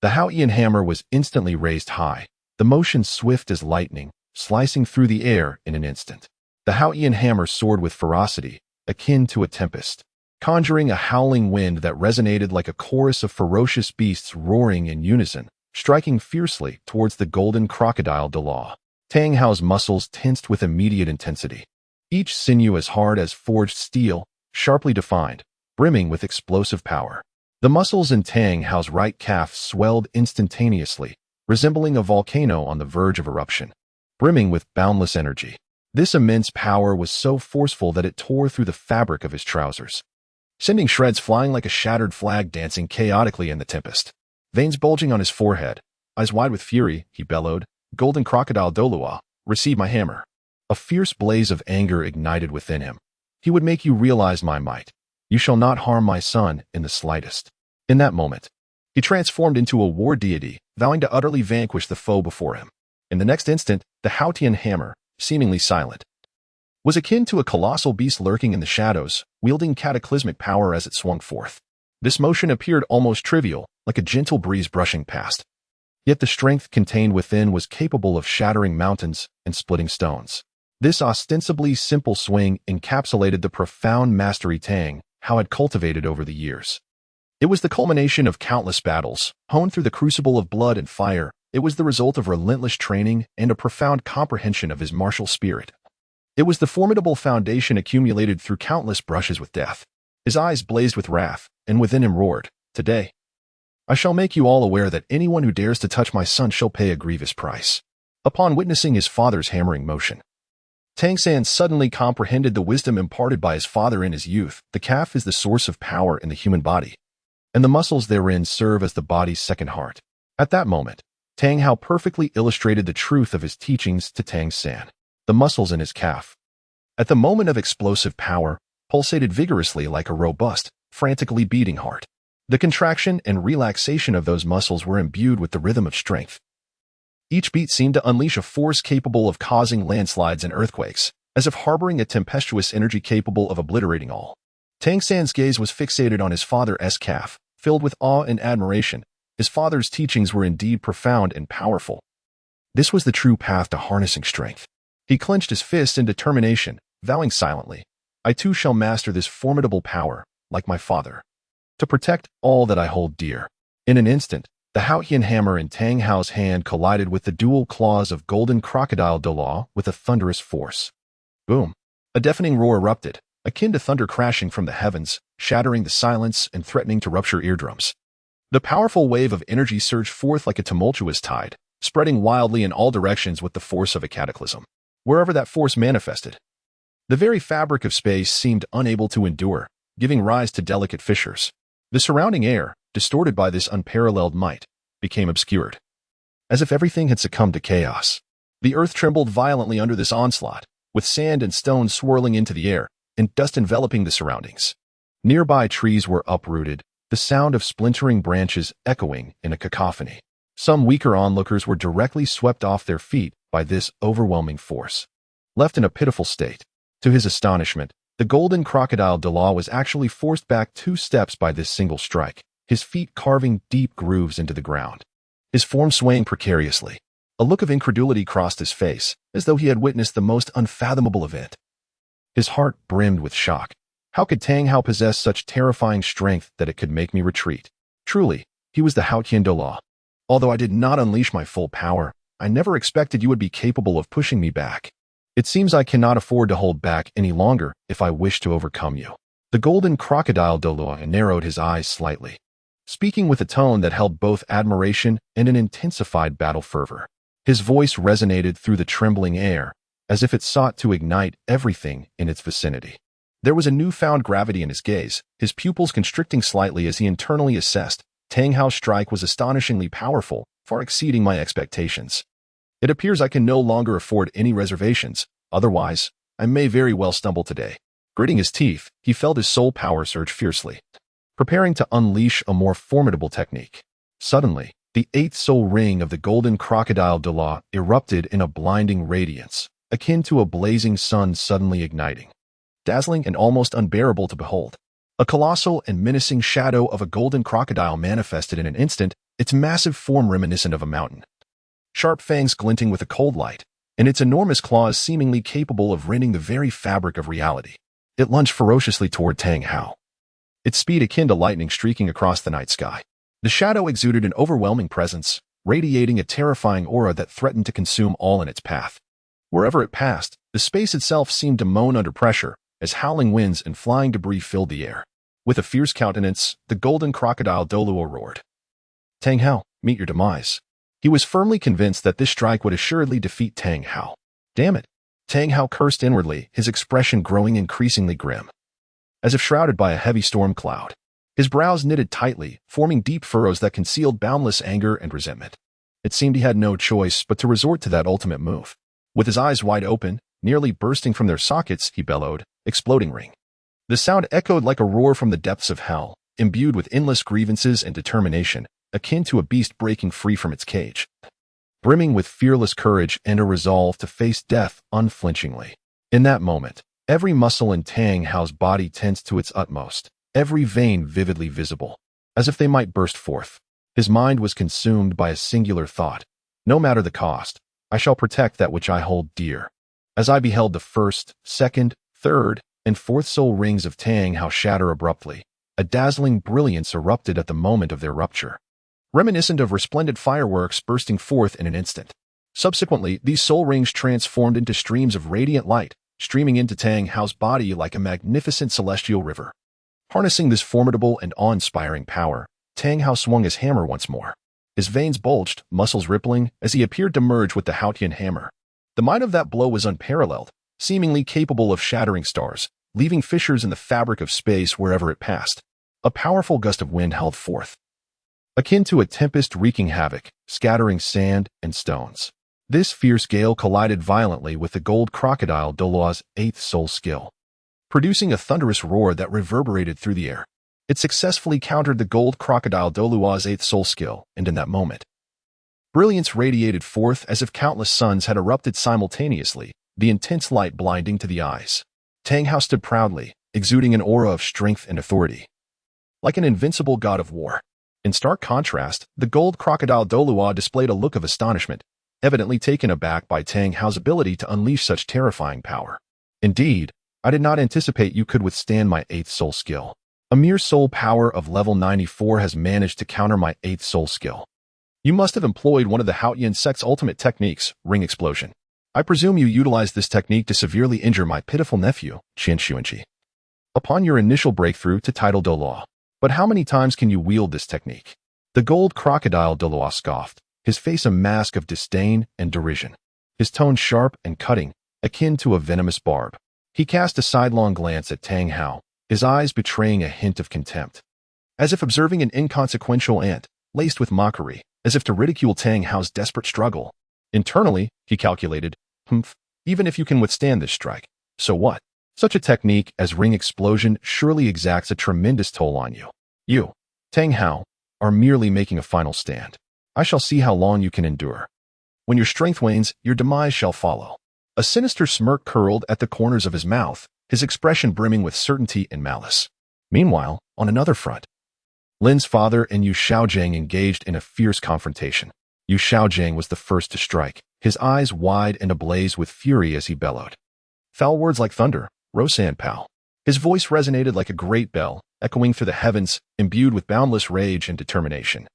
The Haotian hammer was instantly raised high, the motion swift as lightning, slicing through the air in an instant. The Haotian hammer soared with ferocity, akin to a tempest, conjuring a howling wind that resonated like a chorus of ferocious beasts roaring in unison, striking fiercely towards the golden crocodile Douluo. Tang Hao's muscles tensed with immediate intensity, each sinew as hard as forged steel, sharply defined, brimming with explosive power. The muscles in Tang Hao's right calf swelled instantaneously, resembling a volcano on the verge of eruption, brimming with boundless energy. This immense power was so forceful that it tore through the fabric of his trousers, sending shreds flying like a shattered flag dancing chaotically in the tempest. Veins bulging on his forehead, eyes wide with fury, he bellowed, Golden crocodile Douluo, receive my hammer. A fierce blaze of anger ignited within him. He would make you realize my might. You shall not harm my son in the slightest. In that moment, he transformed into a war deity, vowing to utterly vanquish the foe before him. In the next instant, the Haotian hammer, seemingly silent, was akin to a colossal beast lurking in the shadows, wielding cataclysmic power as it swung forth. This motion appeared almost trivial, like a gentle breeze brushing past. Yet the strength contained within was capable of shattering mountains and splitting stones. This ostensibly simple swing encapsulated the profound mastery Tang Hao had cultivated over the years. It was the culmination of countless battles, honed through the crucible of blood and fire. It was the result of relentless training and a profound comprehension of his martial spirit. It was the formidable foundation accumulated through countless brushes with death. His eyes blazed with wrath, and within him roared, "Today, I shall make you all aware that anyone who dares to touch my son shall pay a grievous price." Upon witnessing his father's hammering motion, Tang San suddenly comprehended the wisdom imparted by his father in his youth. The calf is the source of power in the human body, and the muscles therein serve as the body's second heart. At that moment, Tang Hao perfectly illustrated the truth of his teachings to Tang San. The muscles in his calf, at the moment of explosive power, pulsated vigorously like a robust, frantically beating heart. The contraction and relaxation of those muscles were imbued with the rhythm of strength. Each beat seemed to unleash a force capable of causing landslides and earthquakes, as if harboring a tempestuous energy capable of obliterating all. Tang San's gaze was fixated on his father's calf, filled with awe and admiration. His father's teachings were indeed profound and powerful. This was the true path to harnessing strength. He clenched his fist in determination, vowing silently, "I too shall master this formidable power, like my father, to protect all that I hold dear." In an instant, the Haotian hammer in Tang Hao's hand collided with the dual claws of golden crocodile Douluo with a thunderous force. Boom! A deafening roar erupted, akin to thunder crashing from the heavens, shattering the silence and threatening to rupture eardrums. The powerful wave of energy surged forth like a tumultuous tide, spreading wildly in all directions with the force of a cataclysm. Wherever that force manifested, the very fabric of space seemed unable to endure, giving rise to delicate fissures. The surrounding air, distorted by this unparalleled might, became obscured, as if everything had succumbed to chaos. The earth trembled violently under this onslaught, with sand and stones swirling into the air, and dust enveloping the surroundings. Nearby trees were uprooted, the sound of splintering branches echoing in a cacophony. Some weaker onlookers were directly swept off their feet by this overwhelming force, left in a pitiful state. To his astonishment, the golden crocodile Douluo was actually forced back 2 steps by this single strike, his feet carving deep grooves into the ground, his form swaying precariously. A look of incredulity crossed his face, as though he had witnessed the most unfathomable event. His heart brimmed with shock. How could Tang Hao possess such terrifying strength that it could make me retreat? Truly, he was the Haotian Douluo. Although I did not unleash my full power, I never expected you would be capable of pushing me back. It seems I cannot afford to hold back any longer if I wish to overcome you." The golden crocodile Douluo narrowed his eyes slightly, speaking with a tone that held both admiration and an intensified battle fervor. His voice resonated through the trembling air, as if it sought to ignite everything in its vicinity. There was a newfound gravity in his gaze, his pupils constricting slightly as he internally assessed. Tang Hao's strike was astonishingly powerful, far exceeding my expectations. It appears I can no longer afford any reservations, otherwise, I may very well stumble today. Gritting his teeth, he felt his soul power surge fiercely, preparing to unleash a more formidable technique. Suddenly, the 8th soul ring of the golden crocodile Douluo erupted in a blinding radiance, akin to a blazing sun suddenly igniting, dazzling and almost unbearable to behold. A colossal and menacing shadow of a golden crocodile manifested in an instant, its massive form reminiscent of a mountain, sharp fangs glinting with a cold light, and its enormous claws seemingly capable of rending the very fabric of reality. It lunged ferociously toward Tang Hao, its speed akin to lightning streaking across the night sky. The shadow exuded an overwhelming presence, radiating a terrifying aura that threatened to consume all in its path. Wherever it passed, the space itself seemed to moan under pressure, as howling winds and flying debris filled the air. With a fierce countenance, the golden crocodile Douluo roared, "Tang Hao, meet your demise." He was firmly convinced that this strike would assuredly defeat Tang Hao. Damn it! Tang Hao cursed inwardly, his expression growing increasingly grim, as if shrouded by a heavy storm cloud. His brows knitted tightly, forming deep furrows that concealed boundless anger and resentment. It seemed he had no choice but to resort to that ultimate move. With his eyes wide open, nearly bursting from their sockets, he bellowed, "Exploding ring." The sound echoed like a roar from the depths of hell, imbued with endless grievances and determination, akin to a beast breaking free from its cage, brimming with fearless courage and a resolve to face death unflinchingly. In that moment, every muscle in Tang Hao's body tensed to its utmost, every vein vividly visible, as if they might burst forth. His mind was consumed by a singular thought. No matter the cost, I shall protect that which I hold dear. As I beheld the first, second, third, and fourth soul rings of Tang Hao shatter abruptly, a dazzling brilliance erupted at the moment of their rupture, reminiscent of resplendent fireworks bursting forth in an instant. Subsequently, these soul rings transformed into streams of radiant light, streaming into Tang Hao's body like a magnificent celestial river. Harnessing this formidable and awe-inspiring power, Tang Hao swung his hammer once more. His veins bulged, muscles rippling, as he appeared to merge with the Haotian hammer. The might of that blow was unparalleled, seemingly capable of shattering stars, leaving fissures in the fabric of space wherever it passed. A powerful gust of wind held forth, akin to a tempest wreaking havoc, scattering sand and stones. This fierce gale collided violently with the gold crocodile Douluo's eighth soul skill, producing a thunderous roar that reverberated through the air. It successfully countered the gold crocodile Douluo's eighth soul skill, and in that moment, brilliance radiated forth as if countless suns had erupted simultaneously, the intense light blinding to the eyes. Tang Hao stood proudly, exuding an aura of strength and authority, like an invincible god of war. In stark contrast, the gold crocodile Douluo displayed a look of astonishment, evidently taken aback by Tang Hao's ability to unleash such terrifying power. Indeed, I did not anticipate you could withstand my eighth soul skill. A mere soul power of level 94 has managed to counter my eighth soul skill. You must have employed one of the Haotian sect's ultimate techniques, ring explosion. I presume you utilized this technique to severely injure my pitiful nephew, Qian Xuanqi, upon your initial breakthrough to title Douluo. But how many times can you wield this technique? The gold crocodile Douluo scoffed, his face a mask of disdain and derision, his tone sharp and cutting, akin to a venomous barb. He cast a sidelong glance at Tang Hao, his eyes betraying a hint of contempt, as if observing an inconsequential ant, laced with mockery, as if to ridicule Tang Hao's desperate struggle. Internally, he calculated, even if you can withstand this strike, so what? Such a technique as ring explosion surely exacts a tremendous toll on you. You, Tang Hao, are merely making a final stand. I shall see how long you can endure. When your strength wanes, your demise shall follow. A sinister smirk curled at the corners of his mouth, his expression brimming with certainty and malice. Meanwhile, on another front, Lin's father and Yu Xiaojiang engaged in a fierce confrontation. Yu Xiaojiang was the first to strike, his eyes wide and ablaze with fury as he bellowed. Foul words like thunder, Rosan Pao. His voice resonated like a great bell, echoing through the heavens, imbued with boundless rage and determination,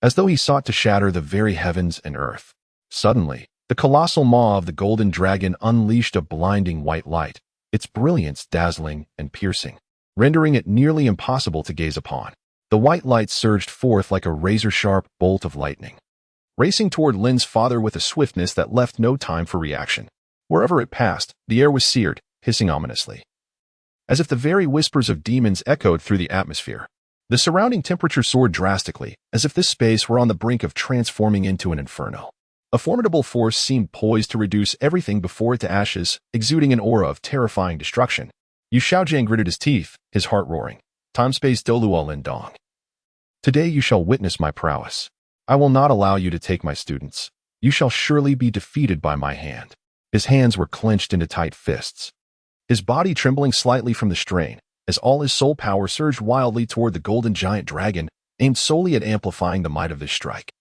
as though he sought to shatter the very heavens and earth. Suddenly, the colossal maw of the golden dragon unleashed a blinding white light, its brilliance dazzling and piercing, rendering it nearly impossible to gaze upon. The white light surged forth like a razor-sharp bolt of lightning, racing toward Lin's father with a swiftness that left no time for reaction. Wherever it passed, the air was seared, hissing ominously, as if the very whispers of demons echoed through the atmosphere. The surrounding temperature soared drastically, as if this space were on the brink of transforming into an inferno. A formidable force seemed poised to reduce everything before it to ashes, exuding an aura of terrifying destruction. Yu Xiaojiang gritted his teeth, his heart roaring. Time-space Douluo Lindong. Today you shall witness my prowess. I will not allow you to take my students. You shall surely be defeated by my hand. His hands were clenched into tight fists, his body trembling slightly from the strain, as all his soul power surged wildly toward the golden giant dragon, aimed solely at amplifying the might of this strike.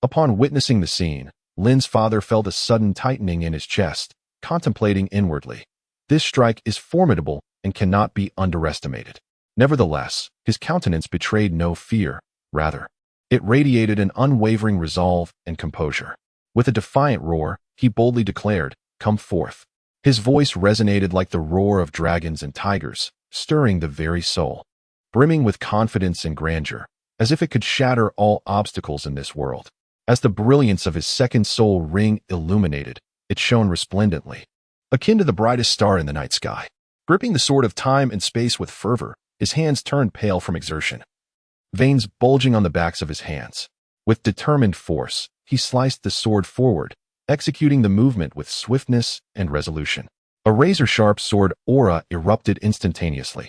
Upon witnessing the scene, Lin's father felt a sudden tightening in his chest, contemplating inwardly. This strike is formidable and cannot be underestimated. Nevertheless, his countenance betrayed no fear, rather, it radiated an unwavering resolve and composure. With a defiant roar, he boldly declared, "Come forth." His voice resonated like the roar of dragons and tigers, stirring the very soul, brimming with confidence and grandeur, as if it could shatter all obstacles in this world. As the brilliance of his second soul ring illuminated, it shone resplendently, akin to the brightest star in the night sky. Gripping the sword of time and space with fervor, his hands turned pale from exertion, veins bulging on the backs of his hands. With determined force, he sliced the sword forward, executing the movement with swiftness and resolution. A razor-sharp sword aura erupted instantaneously,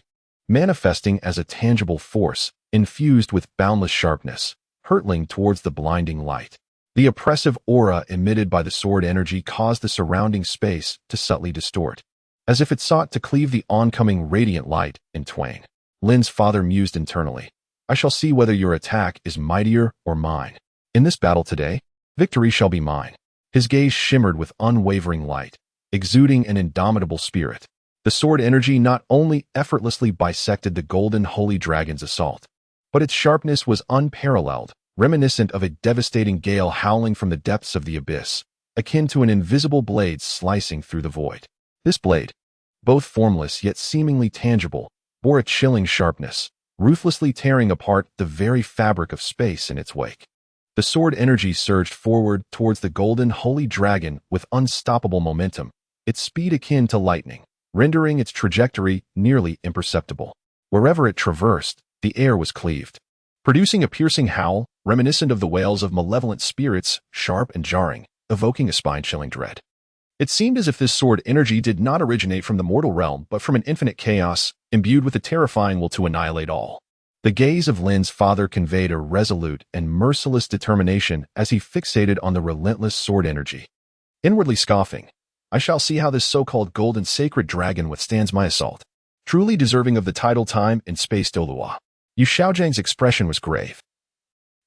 manifesting as a tangible force, infused with boundless sharpness, hurtling towards the blinding light. The oppressive aura emitted by the sword energy caused the surrounding space to subtly distort, as if it sought to cleave the oncoming radiant light in twain. Lin's father mused internally. I shall see whether your attack is mightier or mine. In this battle today, victory shall be mine. His gaze shimmered with unwavering light, exuding an indomitable spirit. The sword energy not only effortlessly bisected the golden holy dragon's assault, but its sharpness was unparalleled, reminiscent of a devastating gale howling from the depths of the abyss, akin to an invisible blade slicing through the void. This blade, both formless yet seemingly tangible, bore a chilling sharpness, ruthlessly tearing apart the very fabric of space in its wake. The sword energy surged forward towards the golden holy dragon with unstoppable momentum, its speed akin to lightning, rendering its trajectory nearly imperceptible. Wherever it traversed, the air was cleaved, producing a piercing howl reminiscent of the wails of malevolent spirits, sharp and jarring, evoking a spine-chilling dread. It seemed as if this sword energy did not originate from the mortal realm but from an infinite chaos, imbued with a terrifying will to annihilate all. The gaze of Lin's father conveyed a resolute and merciless determination as he fixated on the relentless sword energy. Inwardly scoffing, I shall see how this so-called golden sacred dragon withstands my assault. Truly deserving of the title time in space Douluo. Yu Xiaojiang's expression was grave.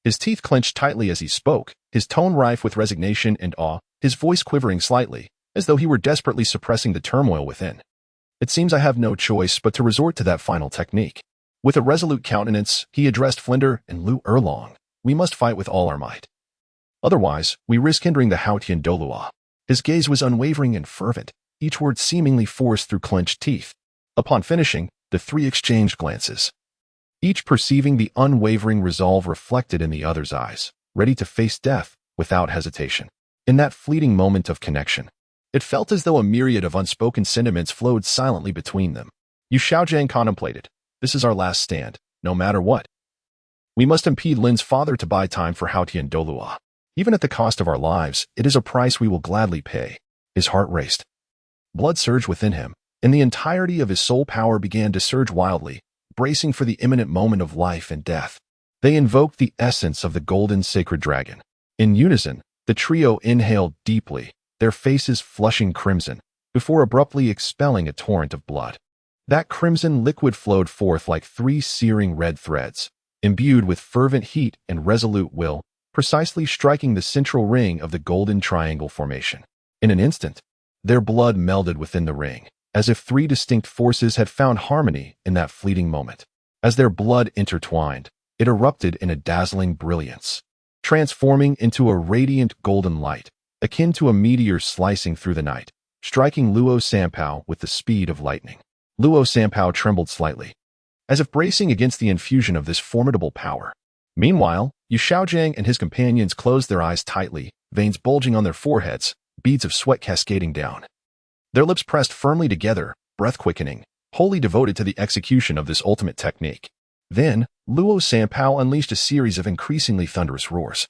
His teeth clenched tightly as he spoke, his tone rife with resignation and awe, his voice quivering slightly, as though he were desperately suppressing the turmoil within. It seems I have no choice but to resort to that final technique. With a resolute countenance, he addressed Flinder and Lu Erlong. We must fight with all our might. Otherwise, we risk hindering the Haotian Douluo. His gaze was unwavering and fervent, each word seemingly forced through clenched teeth. Upon finishing, the three exchanged glances, each perceiving the unwavering resolve reflected in the other's eyes, ready to face death without hesitation. In that fleeting moment of connection, it felt as though a myriad of unspoken sentiments flowed silently between them. Yu Xiaojiang contemplated. This is our last stand, no matter what. We must impede Lin's father to buy time for Haotian Douluo. Even at the cost of our lives, it is a price we will gladly pay. His heart raced. Blood surged within him, and the entirety of his soul power began to surge wildly, bracing for the imminent moment of life and death. They invoked the essence of the golden sacred dragon. In unison, the trio inhaled deeply, their faces flushing crimson, before abruptly expelling a torrent of blood. That crimson liquid flowed forth like three searing red threads, imbued with fervent heat and resolute will, precisely striking the central ring of the golden triangle formation. In an instant, their blood melded within the ring, as if three distinct forces had found harmony in that fleeting moment. As their blood intertwined, it erupted in a dazzling brilliance, transforming into a radiant golden light, akin to a meteor slicing through the night, striking Luo Sanpao with the speed of lightning. Luo Sanpao trembled slightly, as if bracing against the infusion of this formidable power. Meanwhile, Yu Xiaojiang and his companions closed their eyes tightly, veins bulging on their foreheads, beads of sweat cascading down. Their lips pressed firmly together, breath quickening, wholly devoted to the execution of this ultimate technique. Then, Luo Sanpao unleashed a series of increasingly thunderous roars.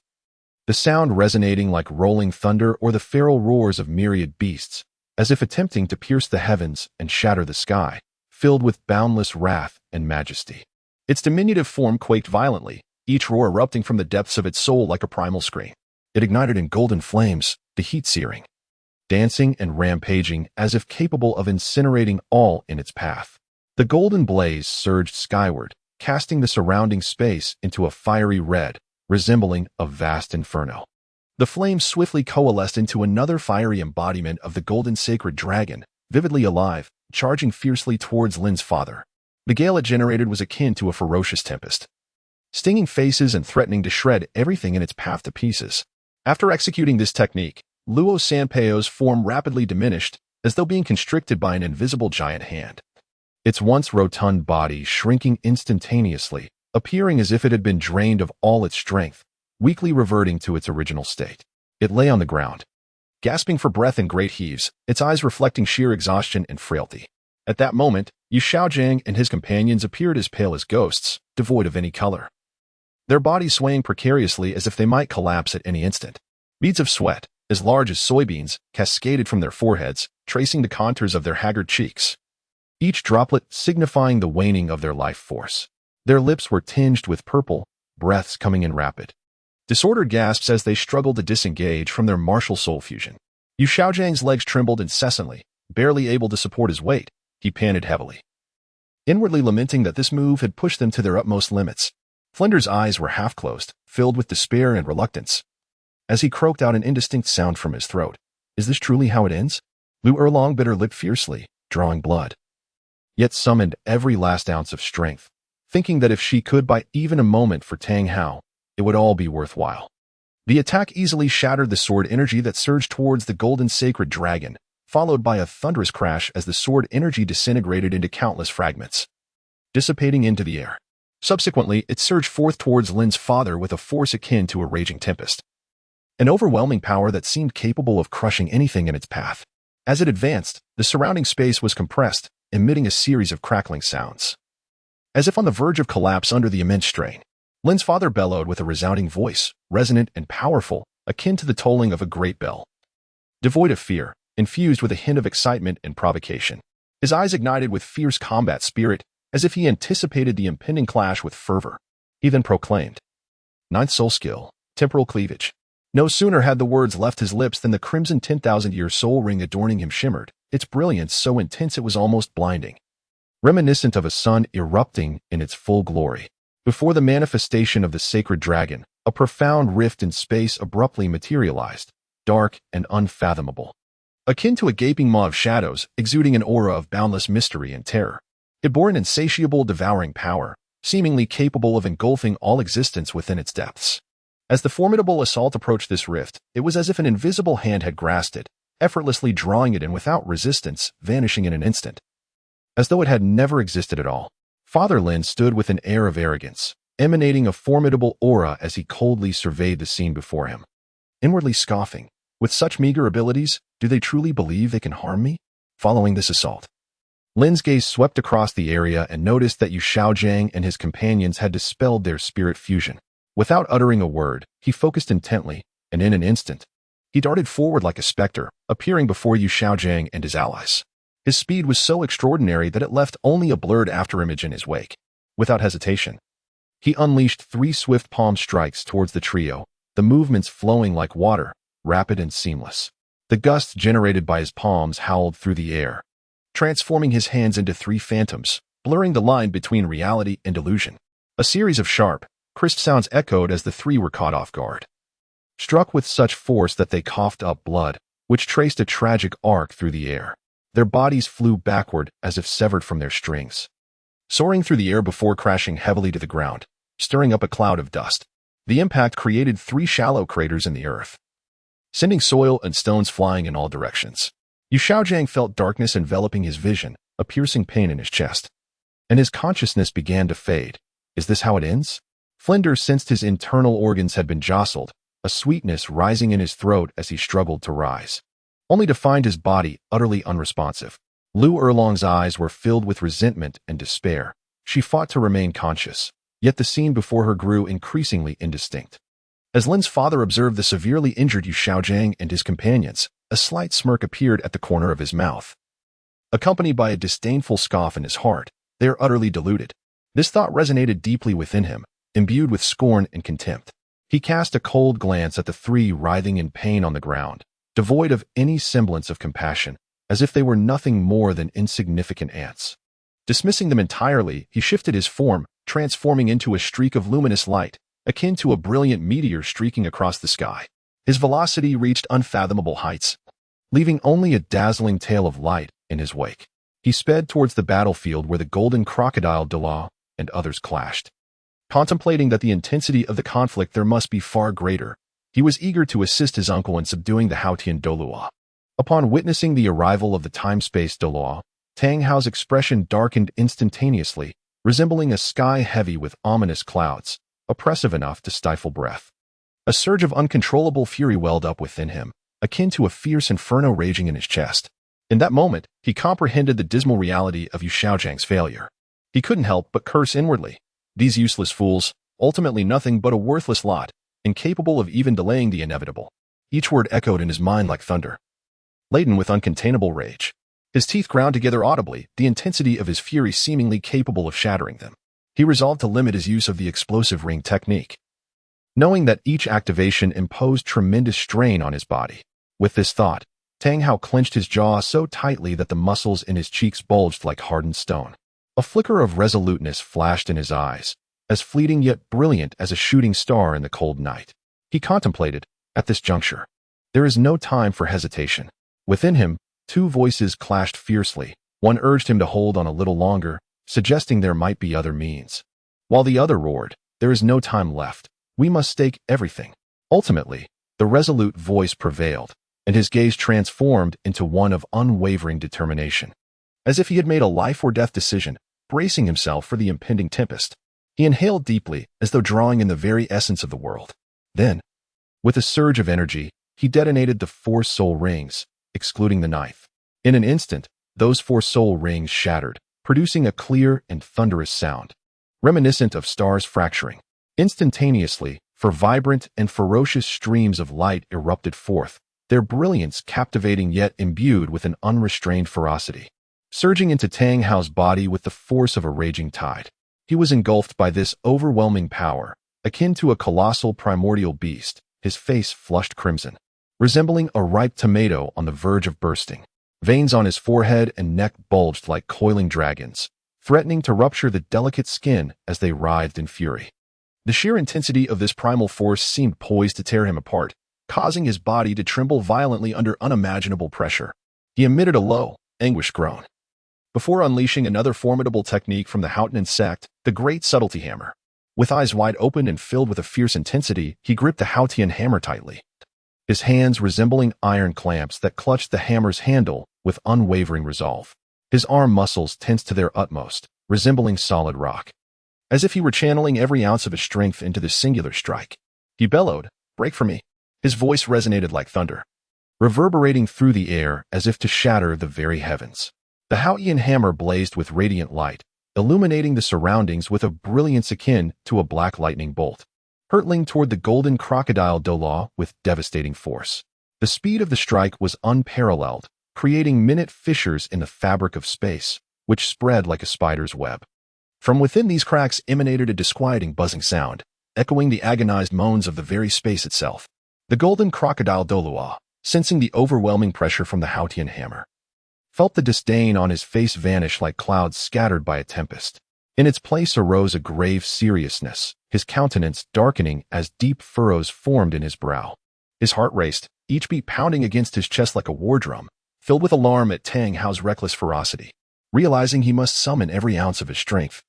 The sound resonating like rolling thunder or the feral roars of myriad beasts, as if attempting to pierce the heavens and shatter the sky, filled with boundless wrath and majesty. Its diminutive form quaked violently, each roar erupting from the depths of its soul like a primal scream. It ignited in golden flames, the heat searing, dancing and rampaging as if capable of incinerating all in its path. The golden blaze surged skyward, casting the surrounding space into a fiery red, resembling a vast inferno. The flames swiftly coalesced into another fiery embodiment of the golden sacred dragon, vividly alive, charging fiercely towards Lin's father. The gale it generated was akin to a ferocious tempest, stinging faces and threatening to shred everything in its path to pieces. After executing this technique, Luo Sanpao's form rapidly diminished, as though being constricted by an invisible giant hand. Its once rotund body shrinking instantaneously, appearing as if it had been drained of all its strength, weakly reverting to its original state. It lay on the ground, gasping for breath in great heaves, its eyes reflecting sheer exhaustion and frailty. At that moment, Yu Xiaojiang and his companions appeared as pale as ghosts, devoid of any color, their bodies swaying precariously as if they might collapse at any instant. Beads of sweat, as large as soybeans, cascaded from their foreheads, tracing the contours of their haggard cheeks, each droplet signifying the waning of their life force. Their lips were tinged with purple, breaths coming in rapid, disordered gasps as they struggled to disengage from their martial soul fusion. Yu Xiaojiang's legs trembled incessantly, Barely able to support his weight, he panted heavily, inwardly lamenting that this move had pushed them to their utmost limits. Flinder's eyes were half closed, filled with despair and reluctance, as he croaked out an indistinct sound from his throat. Is this truly how it ends? Lu Erlong bit her lip fiercely, drawing blood, yet summoned every last ounce of strength, thinking that if she could buy even a moment for Tang Hao, it would all be worthwhile. The attack easily shattered the sword energy that surged towards the golden sacred dragon, followed by a thunderous crash as the sword energy disintegrated into countless fragments, dissipating into the air. Subsequently, it surged forth towards Lin's father with a force akin to a raging tempest, an overwhelming power that seemed capable of crushing anything in its path. As it advanced, the surrounding space was compressed, emitting a series of crackling sounds, as if on the verge of collapse under the immense strain. Lin's father bellowed with a resounding voice, resonant and powerful, akin to the tolling of a great bell. Devoid of fear, infused with a hint of excitement and provocation, his eyes ignited with fierce combat spirit, as if he anticipated the impending clash with fervor. He then proclaimed, Ninth soul skill, temporal cleavage. No sooner had the words left his lips than the crimson 10,000-year soul ring adorning him shimmered, its brilliance so intense it was almost blinding, reminiscent of a sun erupting in its full glory. Before the manifestation of the sacred dragon, a profound rift in space abruptly materialized, dark and unfathomable, akin to a gaping maw of shadows, exuding an aura of boundless mystery and terror. It bore an insatiable, devouring power, seemingly capable of engulfing all existence within its depths. As the formidable assault approached this rift, it was as if an invisible hand had grasped it, effortlessly drawing it in without resistance, vanishing in an instant, as though it had never existed at all. Father Lin stood with an air of arrogance, emanating a formidable aura as he coldly surveyed the scene before him, inwardly scoffing. With such meager abilities, do they truly believe they can harm me? Following this assault, Lin's gaze swept across the area and noticed that Yu Xiaojiang and his companions had dispelled their spirit fusion. Without uttering a word, he focused intently, and in an instant, he darted forward like a specter, appearing before Yu Xiaojiang and his allies. His speed was so extraordinary that it left only a blurred afterimage in his wake. Without hesitation, he unleashed 3 swift palm strikes towards the trio, the movements flowing like water, rapid and seamless. The gusts generated by his palms howled through the air, transforming his hands into 3 phantoms, blurring the line between reality and illusion. A series of sharp, crisp sounds echoed as the 3 were caught off guard, struck with such force that they coughed up blood, which traced a tragic arc through the air. Their bodies flew backward as if severed from their strings, soaring through the air before crashing heavily to the ground, stirring up a cloud of dust. The impact created 3 shallow craters in the earth, sending soil and stones flying in all directions. Yu Xiaojiang felt darkness enveloping his vision, a piercing pain in his chest, and his consciousness began to fade. Is this how it ends? Flinder sensed his internal organs had been jostled, a sweetness rising in his throat as he struggled to rise, only to find his body utterly unresponsive. Lu Erlong's eyes were filled with resentment and despair. She fought to remain conscious, yet the scene before her grew increasingly indistinct. As Lin's father observed the severely injured Yu Xiaojiang and his companions, a slight smirk appeared at the corner of his mouth, accompanied by a disdainful scoff in his heart. They are utterly deluded. This thought resonated deeply within him, imbued with scorn and contempt. He cast a cold glance at the 3 writhing in pain on the ground, devoid of any semblance of compassion, as if they were nothing more than insignificant ants. Dismissing them entirely, he shifted his form, transforming into a streak of luminous light, akin to a brilliant meteor streaking across the sky. His velocity reached unfathomable heights, leaving only a dazzling tail of light in his wake. He sped towards the battlefield where the golden crocodile Douluo and others clashed. Contemplating that the intensity of the conflict there must be far greater, he was eager to assist his uncle in subduing the Haotian Douluo. Upon witnessing the arrival of the time-space Douluo, Tang Hao's expression darkened instantaneously, resembling a sky heavy with ominous clouds, oppressive enough to stifle breath. A surge of uncontrollable fury welled up within him, akin to a fierce inferno raging in his chest. In that moment, he comprehended the dismal reality of Yu Xiaojiang's failure. He couldn't help but curse inwardly. These useless fools, ultimately nothing but a worthless lot, incapable of even delaying the inevitable. Each word echoed in his mind like thunder, laden with uncontainable rage. His teeth ground together audibly, the intensity of his fury seemingly capable of shattering them. He resolved to limit his use of the explosive ring technique, knowing that each activation imposed tremendous strain on his body. With this thought, Tang Hao clenched his jaw so tightly that the muscles in his cheeks bulged like hardened stone. A flicker of resoluteness flashed in his eyes, as fleeting yet brilliant as a shooting star in the cold night. He contemplated, at this juncture. There is no time for hesitation. Within him, two voices clashed fiercely. One urged him to hold on a little longer, suggesting there might be other means. While the other roared, there is no time left. We must stake everything. Ultimately, the resolute voice prevailed, and his gaze transformed into one of unwavering determination. As if he had made a life-or-death decision, bracing himself for the impending tempest. He inhaled deeply, as though drawing in the very essence of the world. Then, with a surge of energy, he detonated the 4 soul rings, excluding the 9th. In an instant, those 4 soul rings shattered, producing a clear and thunderous sound, reminiscent of stars fracturing. Instantaneously, vibrant and ferocious streams of light erupted forth, their brilliance captivating yet imbued with an unrestrained ferocity. Surging into Tang Hao's body with the force of a raging tide, he was engulfed by this overwhelming power, akin to a colossal primordial beast, his face flushed crimson, resembling a ripe tomato on the verge of bursting. Veins on his forehead and neck bulged like coiling dragons, threatening to rupture the delicate skin as they writhed in fury. The sheer intensity of this primal force seemed poised to tear him apart, causing his body to tremble violently under unimaginable pressure. He emitted a low, anguished groan, before unleashing another formidable technique from the Haotian sect, the Great Subtlety Hammer. With eyes wide open and filled with a fierce intensity, he gripped the Haotian hammer tightly, his hands resembling iron clamps that clutched the hammer's handle with unwavering resolve. His arm muscles tensed to their utmost, resembling solid rock, as if he were channeling every ounce of his strength into this singular strike. He bellowed, "Break for me." His voice resonated like thunder, reverberating through the air as if to shatter the very heavens. The Haotian hammer blazed with radiant light, illuminating the surroundings with a brilliance akin to a black lightning bolt, hurtling toward the golden crocodile Douluo with devastating force. The speed of the strike was unparalleled, creating minute fissures in the fabric of space, which spread like a spider's web. From within these cracks emanated a disquieting buzzing sound, echoing the agonized moans of the very space itself. The golden crocodile Douluo, sensing the overwhelming pressure from the Haotian hammer, felt the disdain on his face vanish like clouds scattered by a tempest. In its place arose a grave seriousness, his countenance darkening as deep furrows formed in his brow. His heart raced, each beat pounding against his chest like a war drum, filled with alarm at Tang Hao's reckless ferocity. Realizing he must summon every ounce of his strength,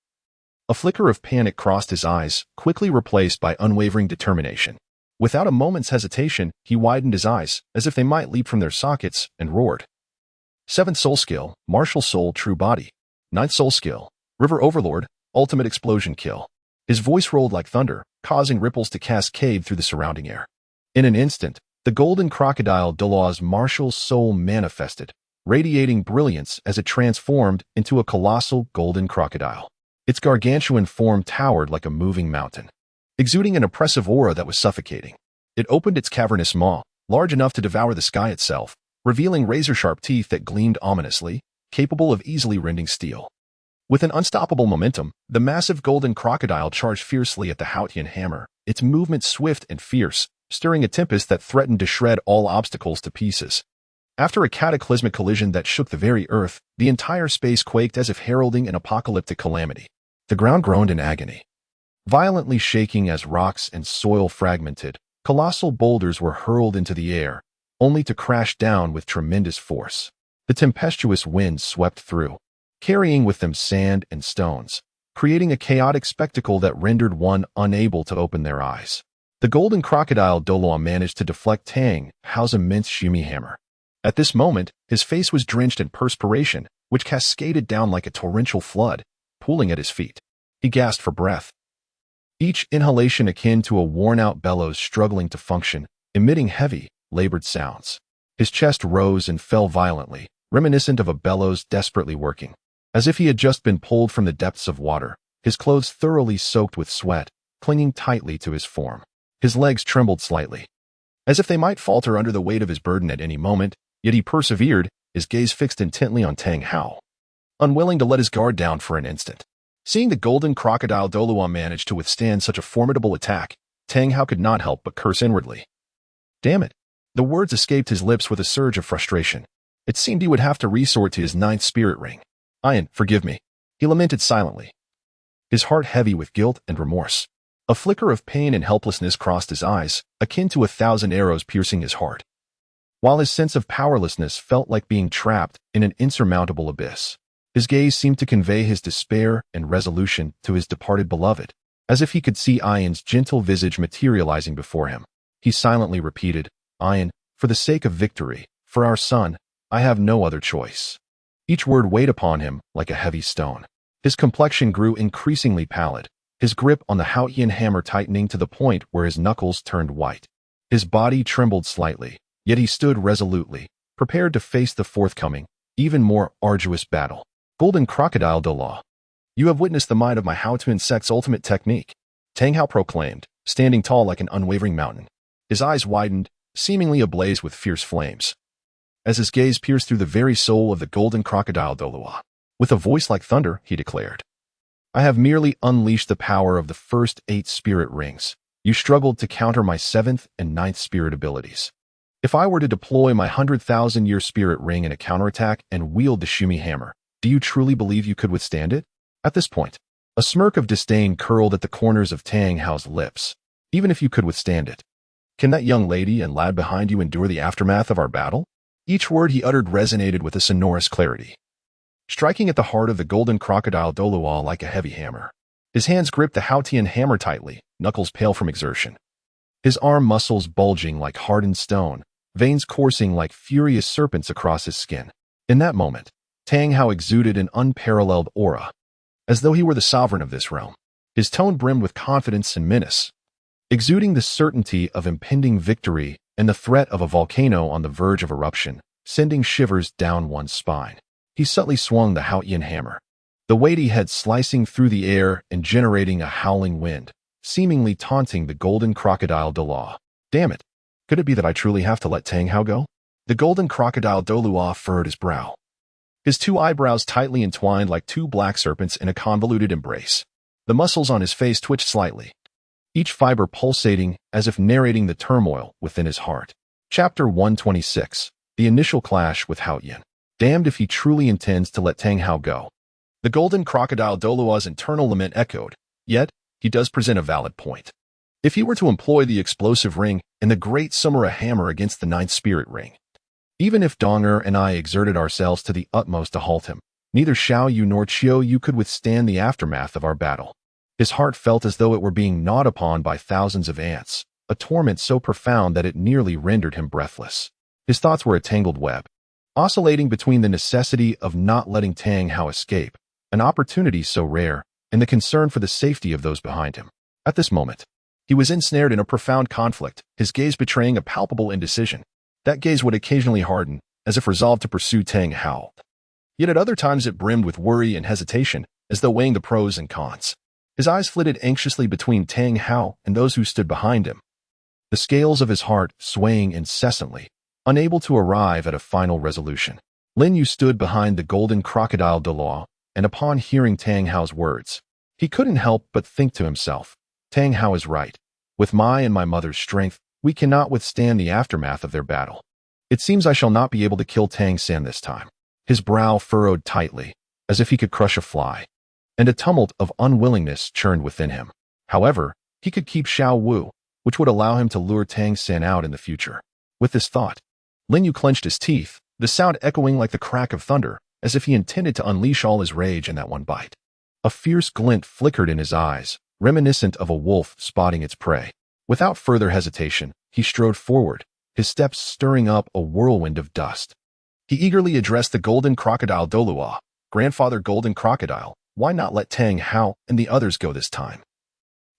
a flicker of panic crossed his eyes, quickly replaced by unwavering determination. Without a moment's hesitation, he widened his eyes, as if they might leap from their sockets, and roared. 7th Soul Skill, Martial Soul True Body. 9th Soul Skill, River Overlord, Ultimate Explosion Kill. His voice rolled like thunder, causing ripples to cascade through the surrounding air. In an instant, the golden crocodile Douluo's martial soul manifested, radiating brilliance as it transformed into a colossal golden crocodile. Its gargantuan form towered like a moving mountain, exuding an oppressive aura that was suffocating. It opened its cavernous maw, large enough to devour the sky itself, revealing razor-sharp teeth that gleamed ominously, capable of easily rending steel. With an unstoppable momentum, the massive golden crocodile charged fiercely at the Haotian hammer, its movement swift and fierce, stirring a tempest that threatened to shred all obstacles to pieces. After a cataclysmic collision that shook the very earth, the entire space quaked as if heralding an apocalyptic calamity. The ground groaned in agony, violently shaking as rocks and soil fragmented. Colossal boulders were hurled into the air, only to crash down with tremendous force. The tempestuous wind swept through, carrying with them sand and stones, creating a chaotic spectacle that rendered one unable to open their eyes. The golden crocodile Douluo managed to deflect Tang Hao's immense shimi hammer. At this moment, his face was drenched in perspiration, which cascaded down like a torrential flood, pooling at his feet. He gasped for breath, each inhalation akin to a worn-out bellows struggling to function, emitting heavy, labored sounds. His chest rose and fell violently, reminiscent of a bellows desperately working. As if he had just been pulled from the depths of water, his clothes thoroughly soaked with sweat, clinging tightly to his form. His legs trembled slightly, as if they might falter under the weight of his burden at any moment, yet he persevered, his gaze fixed intently on Tang Hao, unwilling to let his guard down for an instant. Seeing the golden crocodile Douluo manage to withstand such a formidable attack, Tang Hao could not help but curse inwardly. Damn it! The words escaped his lips with a surge of frustration. It seemed he would have to resort to his ninth spirit ring. Ian, forgive me. He lamented silently, his heart heavy with guilt and remorse. A flicker of pain and helplessness crossed his eyes, akin to 1,000 arrows piercing his heart, while his sense of powerlessness felt like being trapped in an insurmountable abyss. His gaze seemed to convey his despair and resolution to his departed beloved, as if he could see Ian's gentle visage materializing before him. He silently repeated, Ian, for the sake of victory, for our son, I have no other choice. Each word weighed upon him like a heavy stone. His complexion grew increasingly pallid, his grip on the Haotian hammer tightening to the point where his knuckles turned white. His body trembled slightly, yet he stood resolutely, prepared to face the forthcoming, even more arduous battle. Golden Crocodile Douluo. You have witnessed the might of my Haotian sect's ultimate technique, Tang Hao proclaimed, standing tall like an unwavering mountain. His eyes widened, seemingly ablaze with fierce flames, as his gaze pierced through the very soul of the Golden Crocodile Douluo. With a voice like thunder, he declared, I have merely unleashed the power of the first 8 spirit rings. You struggled to counter my 7th and 9th spirit abilities. If I were to deploy my 100,000-year spirit ring in a counterattack and wield the Shumi hammer, do you truly believe you could withstand it? At this point, a smirk of disdain curled at the corners of Tang Hao's lips. Even if you could withstand it, can that young lady and lad behind you endure the aftermath of our battle? Each word he uttered resonated with a sonorous clarity, striking at the heart of the Golden Crocodile Douluo like a heavy hammer. His hands gripped the Haotian hammer tightly, knuckles pale from exertion, his arm muscles bulging like hardened stone, veins coursing like furious serpents across his skin. In that moment, Tang Hao exuded an unparalleled aura, as though he were the sovereign of this realm. His tone brimmed with confidence and menace, exuding the certainty of impending victory and the threat of a volcano on the verge of eruption, sending shivers down one's spine. He subtly swung the Haotian hammer, the weighty head slicing through the air and generating a howling wind, seemingly taunting the Golden Crocodile Douluo. Damn it! Could it be that I truly have to let Tang Hao go? The Golden Crocodile Douluo furrowed his brow, his 2 eyebrows tightly entwined like 2 black serpents in a convoluted embrace. The muscles on his face twitched slightly, each fiber pulsating as if narrating the turmoil within his heart. Chapter 126. The Initial Clash with Haotian. Damned if he truly intends to let Tang Hao go. The Golden Crocodile Douluo's internal lament echoed, yet he does present a valid point. If he were to employ the explosive ring and the Great Sumera hammer against the 9th spirit ring, even if Donger and I exerted ourselves to the utmost to halt him, neither Xiao Yu nor Qiu Yu could withstand the aftermath of our battle. His heart felt as though it were being gnawed upon by thousands of ants, a torment so profound that it nearly rendered him breathless. His thoughts were a tangled web, oscillating between the necessity of not letting Tang Hao escape, an opportunity so rare, and the concern for the safety of those behind him. At this moment, he was ensnared in a profound conflict, his gaze betraying a palpable indecision. That gaze would occasionally harden, as if resolved to pursue Tang Hao. Yet at other times it brimmed with worry and hesitation, as though weighing the pros and cons. His eyes flitted anxiously between Tang Hao and those who stood behind him, the scales of his heart swaying incessantly, unable to arrive at a final resolution. Lin Yu stood behind the Golden Crocodile Douluo, and upon hearing Tang Hao's words, he couldn't help but think to himself, Tang Hao is right. With my and my mother's strength, we cannot withstand the aftermath of their battle. It seems I shall not be able to kill Tang San this time. His brow furrowed tightly, as if he could crush a fly, and a tumult of unwillingness churned within him. However, he could keep Xiao Wu, which would allow him to lure Tang San out in the future. With this thought, Lin Yu clenched his teeth, the sound echoing like the crack of thunder, as if he intended to unleash all his rage in that one bite. A fierce glint flickered in his eyes, reminiscent of a wolf spotting its prey. Without further hesitation, he strode forward, his steps stirring up a whirlwind of dust. He eagerly addressed the Golden Crocodile Douluo. Grandfather Golden Crocodile, why not let Tang Hao and the others go this time,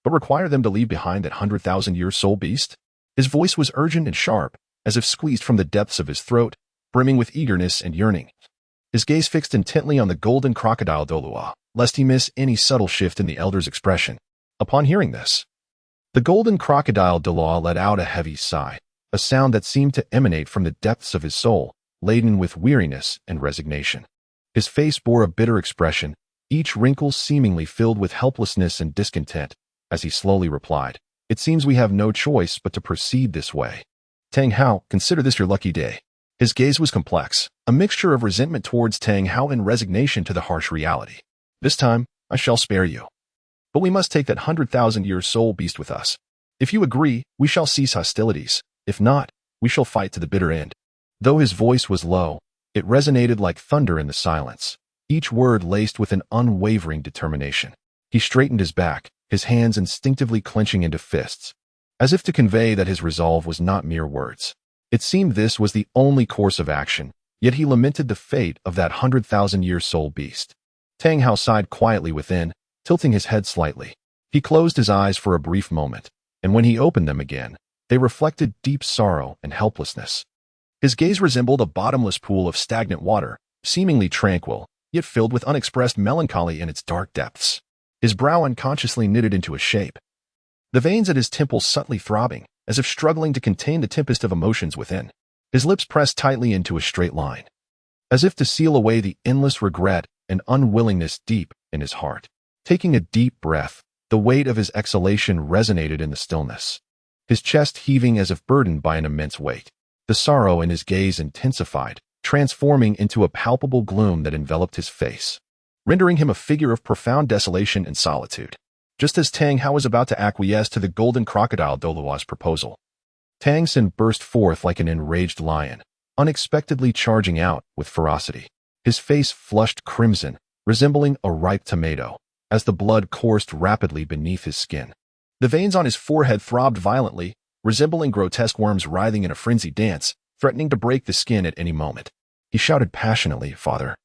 but require them to leave behind that 100,000-year soul beast? His voice was urgent and sharp, as if squeezed from the depths of his throat, brimming with eagerness and yearning. His gaze fixed intently on the Golden Crocodile Douluo, lest he miss any subtle shift in the elder's expression. Upon hearing this, the Golden Crocodile Douluo let out a heavy sigh, a sound that seemed to emanate from the depths of his soul, laden with weariness and resignation. His face bore a bitter expression, each wrinkle seemingly filled with helplessness and discontent, as he slowly replied, "It seems we have no choice but to proceed this way." Tang Hao, consider this your lucky day. His gaze was complex, a mixture of resentment towards Tang Hao and resignation to the harsh reality. This time, I shall spare you. But we must take that 100,000-year soul beast with us. If you agree, we shall cease hostilities. If not, we shall fight to the bitter end. Though his voice was low, it resonated like thunder in the silence, each word laced with an unwavering determination. He straightened his back, his hands instinctively clenching into fists, as if to convey that his resolve was not mere words. It seemed this was the only course of action, yet he lamented the fate of that 100,000-year soul beast. Tang Hao sighed quietly within, tilting his head slightly. He closed his eyes for a brief moment, and when he opened them again, they reflected deep sorrow and helplessness. His gaze resembled a bottomless pool of stagnant water, seemingly tranquil, yet filled with unexpressed melancholy in its dark depths. His brow unconsciously knitted into a shape, the veins at his temples subtly throbbing, as if struggling to contain the tempest of emotions within. His lips pressed tightly into a straight line, as if to seal away the endless regret and unwillingness deep in his heart. Taking a deep breath, the weight of his exhalation resonated in the stillness, his chest heaving as if burdened by an immense weight. The sorrow in his gaze intensified, transforming into a palpable gloom that enveloped his face, rendering him a figure of profound desolation and solitude. Just as Tang Hao was about to acquiesce to the golden crocodile Douluo's proposal, Tang Xin burst forth like an enraged lion, unexpectedly charging out with ferocity. His face flushed crimson, resembling a ripe tomato, as the blood coursed rapidly beneath his skin. The veins on his forehead throbbed violently, resembling grotesque worms writhing in a frenzied dance, threatening to break the skin at any moment. He shouted passionately, "Father,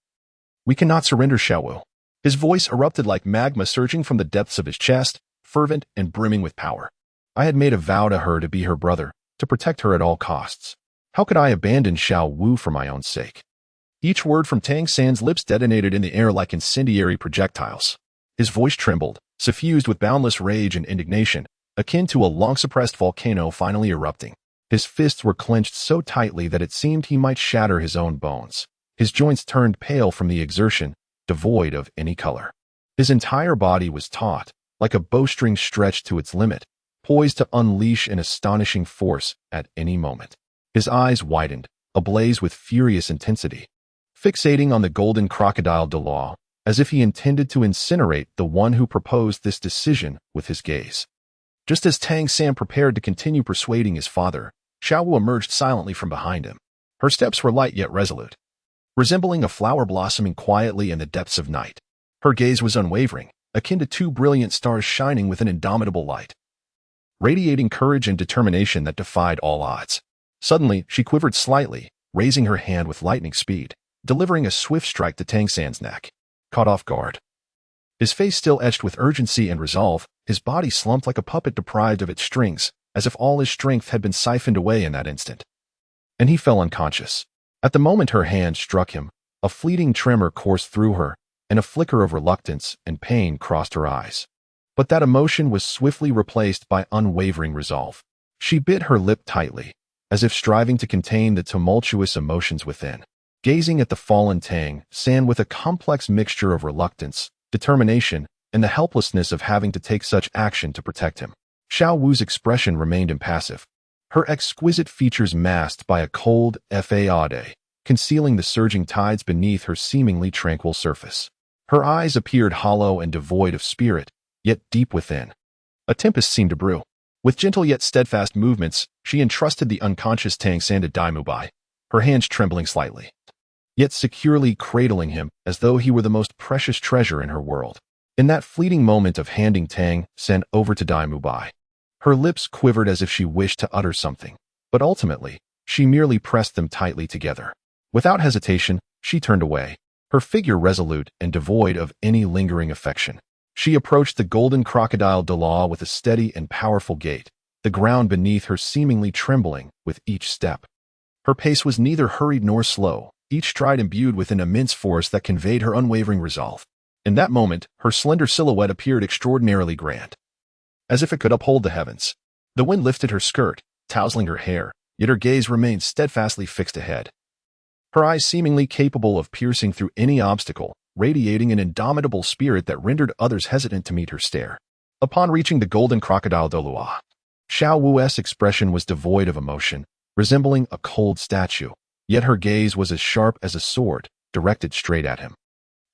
we cannot surrender, Xiaowu." His voice erupted like magma surging from the depths of his chest, fervent and brimming with power. I had made a vow to her to be her brother, to protect her at all costs. How could I abandon Xiaowu for my own sake? Each word from Tang San's lips detonated in the air like incendiary projectiles. His voice trembled, suffused with boundless rage and indignation, akin to a long-suppressed volcano finally erupting. His fists were clenched so tightly that it seemed he might shatter his own bones. His joints turned pale from the exertion, devoid of any color. His entire body was taut, like a bowstring stretched to its limit, poised to unleash an astonishing force at any moment. His eyes widened, ablaze with furious intensity, fixating on the golden crocodile Douluo, as if he intended to incinerate the one who proposed this decision with his gaze. Just as Tang San prepared to continue persuading his father, Xiaowu emerged silently from behind him. Her steps were light yet resolute, resembling a flower blossoming quietly in the depths of night. Her gaze was unwavering, akin to two brilliant stars shining with an indomitable light, radiating courage and determination that defied all odds. Suddenly, she quivered slightly, raising her hand with lightning speed, delivering a swift strike to Tang San's neck. Caught off guard, his face still etched with urgency and resolve, his body slumped like a puppet deprived of its strings, as if all his strength had been siphoned away in that instant. And he fell unconscious. At the moment her hand struck him, a fleeting tremor coursed through her, and a flicker of reluctance and pain crossed her eyes. But that emotion was swiftly replaced by unwavering resolve. She bit her lip tightly, as if striving to contain the tumultuous emotions within, gazing at the fallen Tang San with a complex mixture of reluctance, determination, and the helplessness of having to take such action to protect him. Xiaowu's expression remained impassive, her exquisite features masked by a cold faade, concealing the surging tides beneath her seemingly tranquil surface. Her eyes appeared hollow and devoid of spirit, yet deep within, a tempest seemed to brew. With gentle yet steadfast movements, she entrusted the unconscious Tang San to Dai Mubai, her hands trembling slightly, yet securely cradling him as though he were the most precious treasure in her world. In that fleeting moment of handing Tang San over to Dai Mubai, her lips quivered as if she wished to utter something, but ultimately, she merely pressed them tightly together. Without hesitation, she turned away, her figure resolute and devoid of any lingering affection. She approached the golden crocodile Douluo with a steady and powerful gait, the ground beneath her seemingly trembling with each step. Her pace was neither hurried nor slow, each stride imbued with an immense force that conveyed her unwavering resolve. In that moment, her slender silhouette appeared extraordinarily grand, as if it could uphold the heavens. The wind lifted her skirt, tousling her hair, yet her gaze remained steadfastly fixed ahead, her eyes seemingly capable of piercing through any obstacle, radiating an indomitable spirit that rendered others hesitant to meet her stare. Upon reaching the golden crocodile Douluo, Xiao Wu's expression was devoid of emotion, resembling a cold statue, yet her gaze was as sharp as a sword, directed straight at him.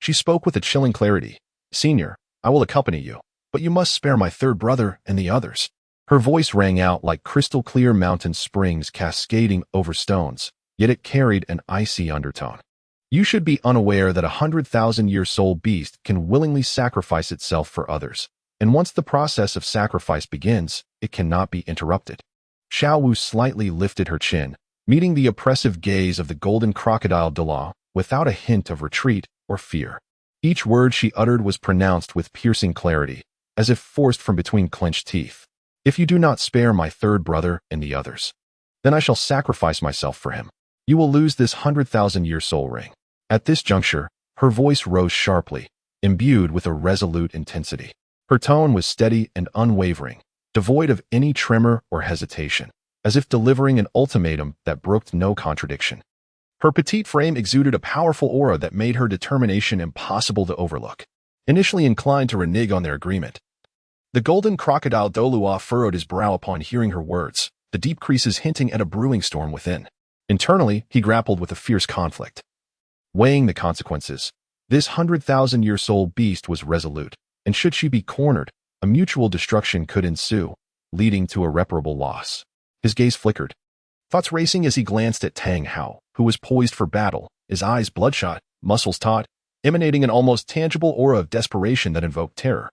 She spoke with a chilling clarity. "Senior, I will accompany you, but you must spare my third brother and the others." Her voice rang out like crystal-clear mountain springs cascading over stones, yet it carried an icy undertone. "You should be unaware that 100,000-year soul beast can willingly sacrifice itself for others, and once the process of sacrifice begins, it cannot be interrupted." Xiao Wu slightly lifted her chin, meeting the oppressive gaze of the golden crocodile Douluo without a hint of retreat or fear. Each word she uttered was pronounced with piercing clarity, as if forced from between clenched teeth. "If you do not spare my third brother and the others, then I shall sacrifice myself for him. You will lose this 100,000-year soul ring." At this juncture, her voice rose sharply, imbued with a resolute intensity. Her tone was steady and unwavering, devoid of any tremor or hesitation, as if delivering an ultimatum that brooked no contradiction. Her petite frame exuded a powerful aura that made her determination impossible to overlook. Initially inclined to renege on their agreement, the golden crocodile Douluo furrowed his brow upon hearing her words, the deep creases hinting at a brewing storm within. Internally, he grappled with a fierce conflict. Weighing the consequences, this 100,000-year soul beast was resolute, and should she be cornered, a mutual destruction could ensue, leading to irreparable loss. His gaze flickered, thoughts racing as he glanced at Tang Hao, who was poised for battle, his eyes bloodshot, muscles taut, emanating an almost tangible aura of desperation that invoked terror.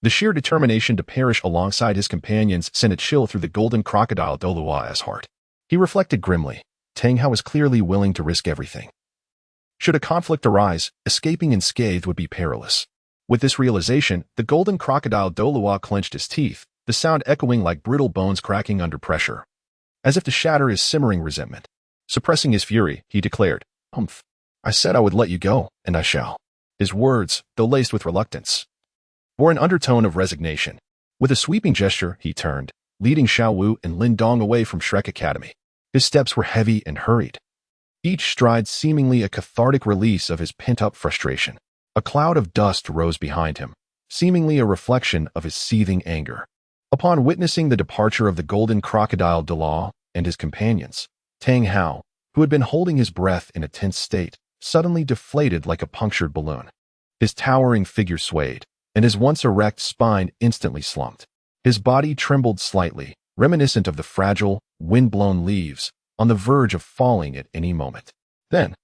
The sheer determination to perish alongside his companions sent a chill through the golden crocodile Douluo's heart. He reflected grimly, Tang Hao was clearly willing to risk everything. Should a conflict arise, escaping unscathed would be perilous. With this realization, the golden crocodile Douluo clenched his teeth, the sound echoing like brittle bones cracking under pressure, as if to shatter his simmering resentment. Suppressing his fury, he declared, "Humph. I said I would let you go, and I shall." His words, though laced with reluctance, bore an undertone of resignation. With a sweeping gesture, he turned, leading Xiao Wu and Lin Dong away from Shrek Academy. His steps were heavy and hurried, each stride seemingly a cathartic release of his pent-up frustration. A cloud of dust rose behind him, seemingly a reflection of his seething anger. Upon witnessing the departure of the golden crocodile Douluo and his companions, Tang Hao, who had been holding his breath in a tense state, suddenly deflated like a punctured balloon. His towering figure swayed, and his once erect spine instantly slumped. His body trembled slightly, reminiscent of the fragile, wind-blown leaves, on the verge of falling at any moment. Then,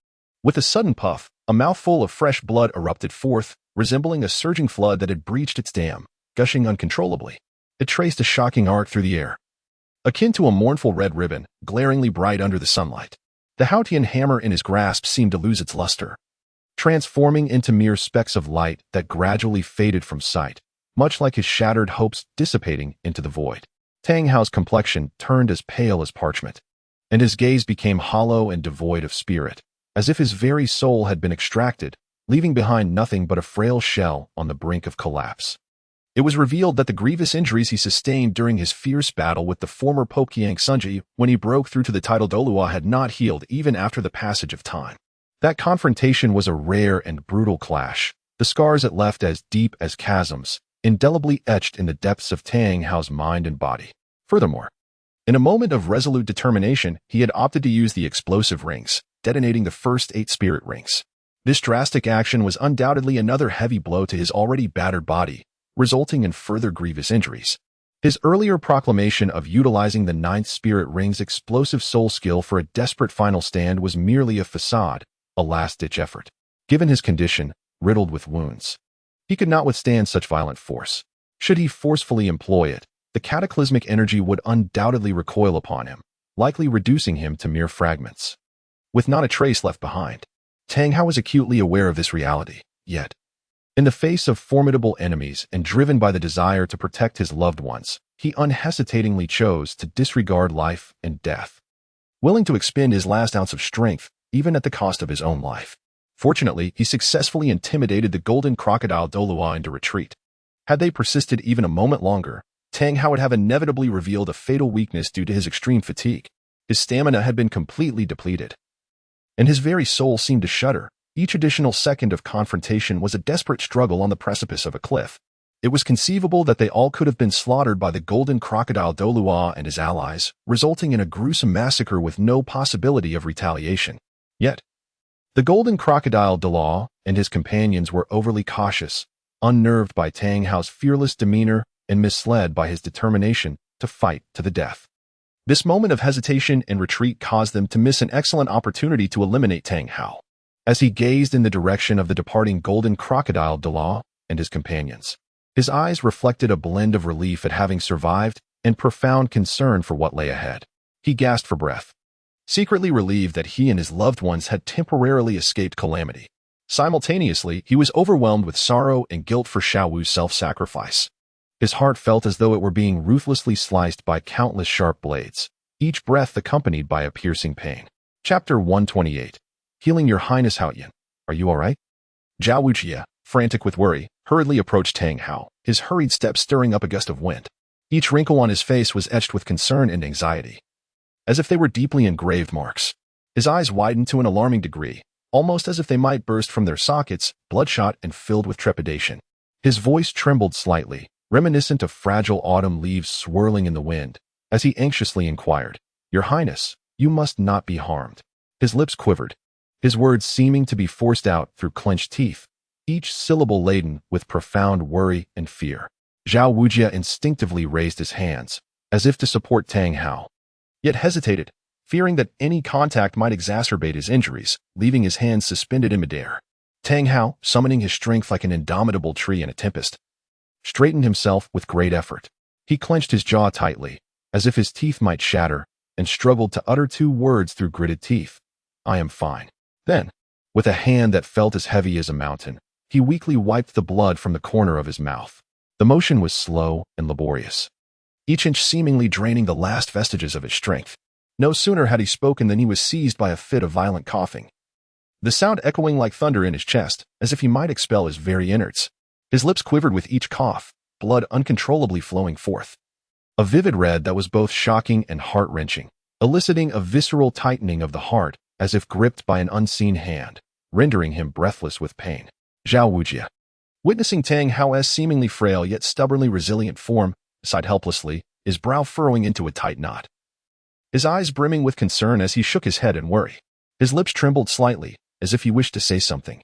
with a sudden puff, a mouthful of fresh blood erupted forth, resembling a surging flood that had breached its dam, gushing uncontrollably. It traced a shocking arc through the air, akin to a mournful red ribbon, glaringly bright under the sunlight. The Haotian hammer in his grasp seemed to lose its luster, transforming into mere specks of light that gradually faded from sight, much like his shattered hopes dissipating into the void. Tang Hao's complexion turned as pale as parchment, and his gaze became hollow and devoid of spirit, as if his very soul had been extracted, leaving behind nothing but a frail shell on the brink of collapse. It was revealed that the grievous injuries he sustained during his fierce battle with the former Pope Qiang Sunji when he broke through to the title Douluo had not healed even after the passage of time. That confrontation was a rare and brutal clash, the scars it left as deep as chasms, indelibly etched in the depths of Tang Hao's mind and body. Furthermore, in a moment of resolute determination, he had opted to use the explosive rings, detonating the first 8 spirit rings. This drastic action was undoubtedly another heavy blow to his already battered body, resulting in further grievous injuries. His earlier proclamation of utilizing the 9th spirit ring's explosive soul skill for a desperate final stand was merely a facade, a last-ditch effort. Given his condition, riddled with wounds, he could not withstand such violent force. Should he forcefully employ it, the cataclysmic energy would undoubtedly recoil upon him, likely reducing him to mere fragments, with not a trace left behind. Tang Hao was acutely aware of this reality, yet, in the face of formidable enemies and driven by the desire to protect his loved ones, he unhesitatingly chose to disregard life and death, willing to expend his last ounce of strength, even at the cost of his own life. Fortunately, he successfully intimidated the golden crocodile Douluo into retreat. Had they persisted even a moment longer, Tang Hao would have inevitably revealed a fatal weakness due to his extreme fatigue. His stamina had been completely depleted, and his very soul seemed to shudder. Each additional second of confrontation was a desperate struggle on the precipice of a cliff. It was conceivable that they all could have been slaughtered by the golden crocodile Douluo and his allies, resulting in a gruesome massacre with no possibility of retaliation. Yet, the golden crocodile Douluo and his companions were overly cautious, unnerved by Tang Hao's fearless demeanor and misled by his determination to fight to the death. This moment of hesitation and retreat caused them to miss an excellent opportunity to eliminate Tang Hao. As he gazed in the direction of the departing golden crocodile Douluo and his companions, his eyes reflected a blend of relief at having survived and profound concern for what lay ahead. He gasped for breath, secretly relieved that he and his loved ones had temporarily escaped calamity. Simultaneously, he was overwhelmed with sorrow and guilt for Xiao Wu's self-sacrifice. His heart felt as though it were being ruthlessly sliced by countless sharp blades, each breath accompanied by a piercing pain. Chapter 128. Healing Your Highness Haoyan. Are you all right? Zhao Wujie, frantic with worry, hurriedly approached Tang Hao, his hurried steps stirring up a gust of wind. Each wrinkle on his face was etched with concern and anxiety, as if they were deeply engraved marks. His eyes widened to an alarming degree, almost as if they might burst from their sockets, bloodshot and filled with trepidation. His voice trembled slightly, reminiscent of fragile autumn leaves swirling in the wind, as he anxiously inquired, "Your Highness, you must not be harmed." His lips quivered, his words seeming to be forced out through clenched teeth, each syllable laden with profound worry and fear. Zhao Wujie instinctively raised his hands, as if to support Tang Hao, yet hesitated, fearing that any contact might exacerbate his injuries, leaving his hands suspended in midair. Tang Hao, summoning his strength like an indomitable tree in a tempest, straightened himself with great effort. He clenched his jaw tightly, as if his teeth might shatter, and struggled to utter two words through gritted teeth. "I am fine." Then, with a hand that felt as heavy as a mountain, he weakly wiped the blood from the corner of his mouth. The motion was slow and laborious, each inch seemingly draining the last vestiges of his strength. No sooner had he spoken than he was seized by a fit of violent coughing, the sound echoing like thunder in his chest, as if he might expel his very innards. His lips quivered with each cough, blood uncontrollably flowing forth, a vivid red that was both shocking and heart-wrenching, eliciting a visceral tightening of the heart as if gripped by an unseen hand, rendering him breathless with pain. Zhao Wujie, witnessing Tang Hao's seemingly frail yet stubbornly resilient form, sighed helplessly, his brow furrowing into a tight knot, his eyes brimming with concern as he shook his head in worry. His lips trembled slightly, as if he wished to say something,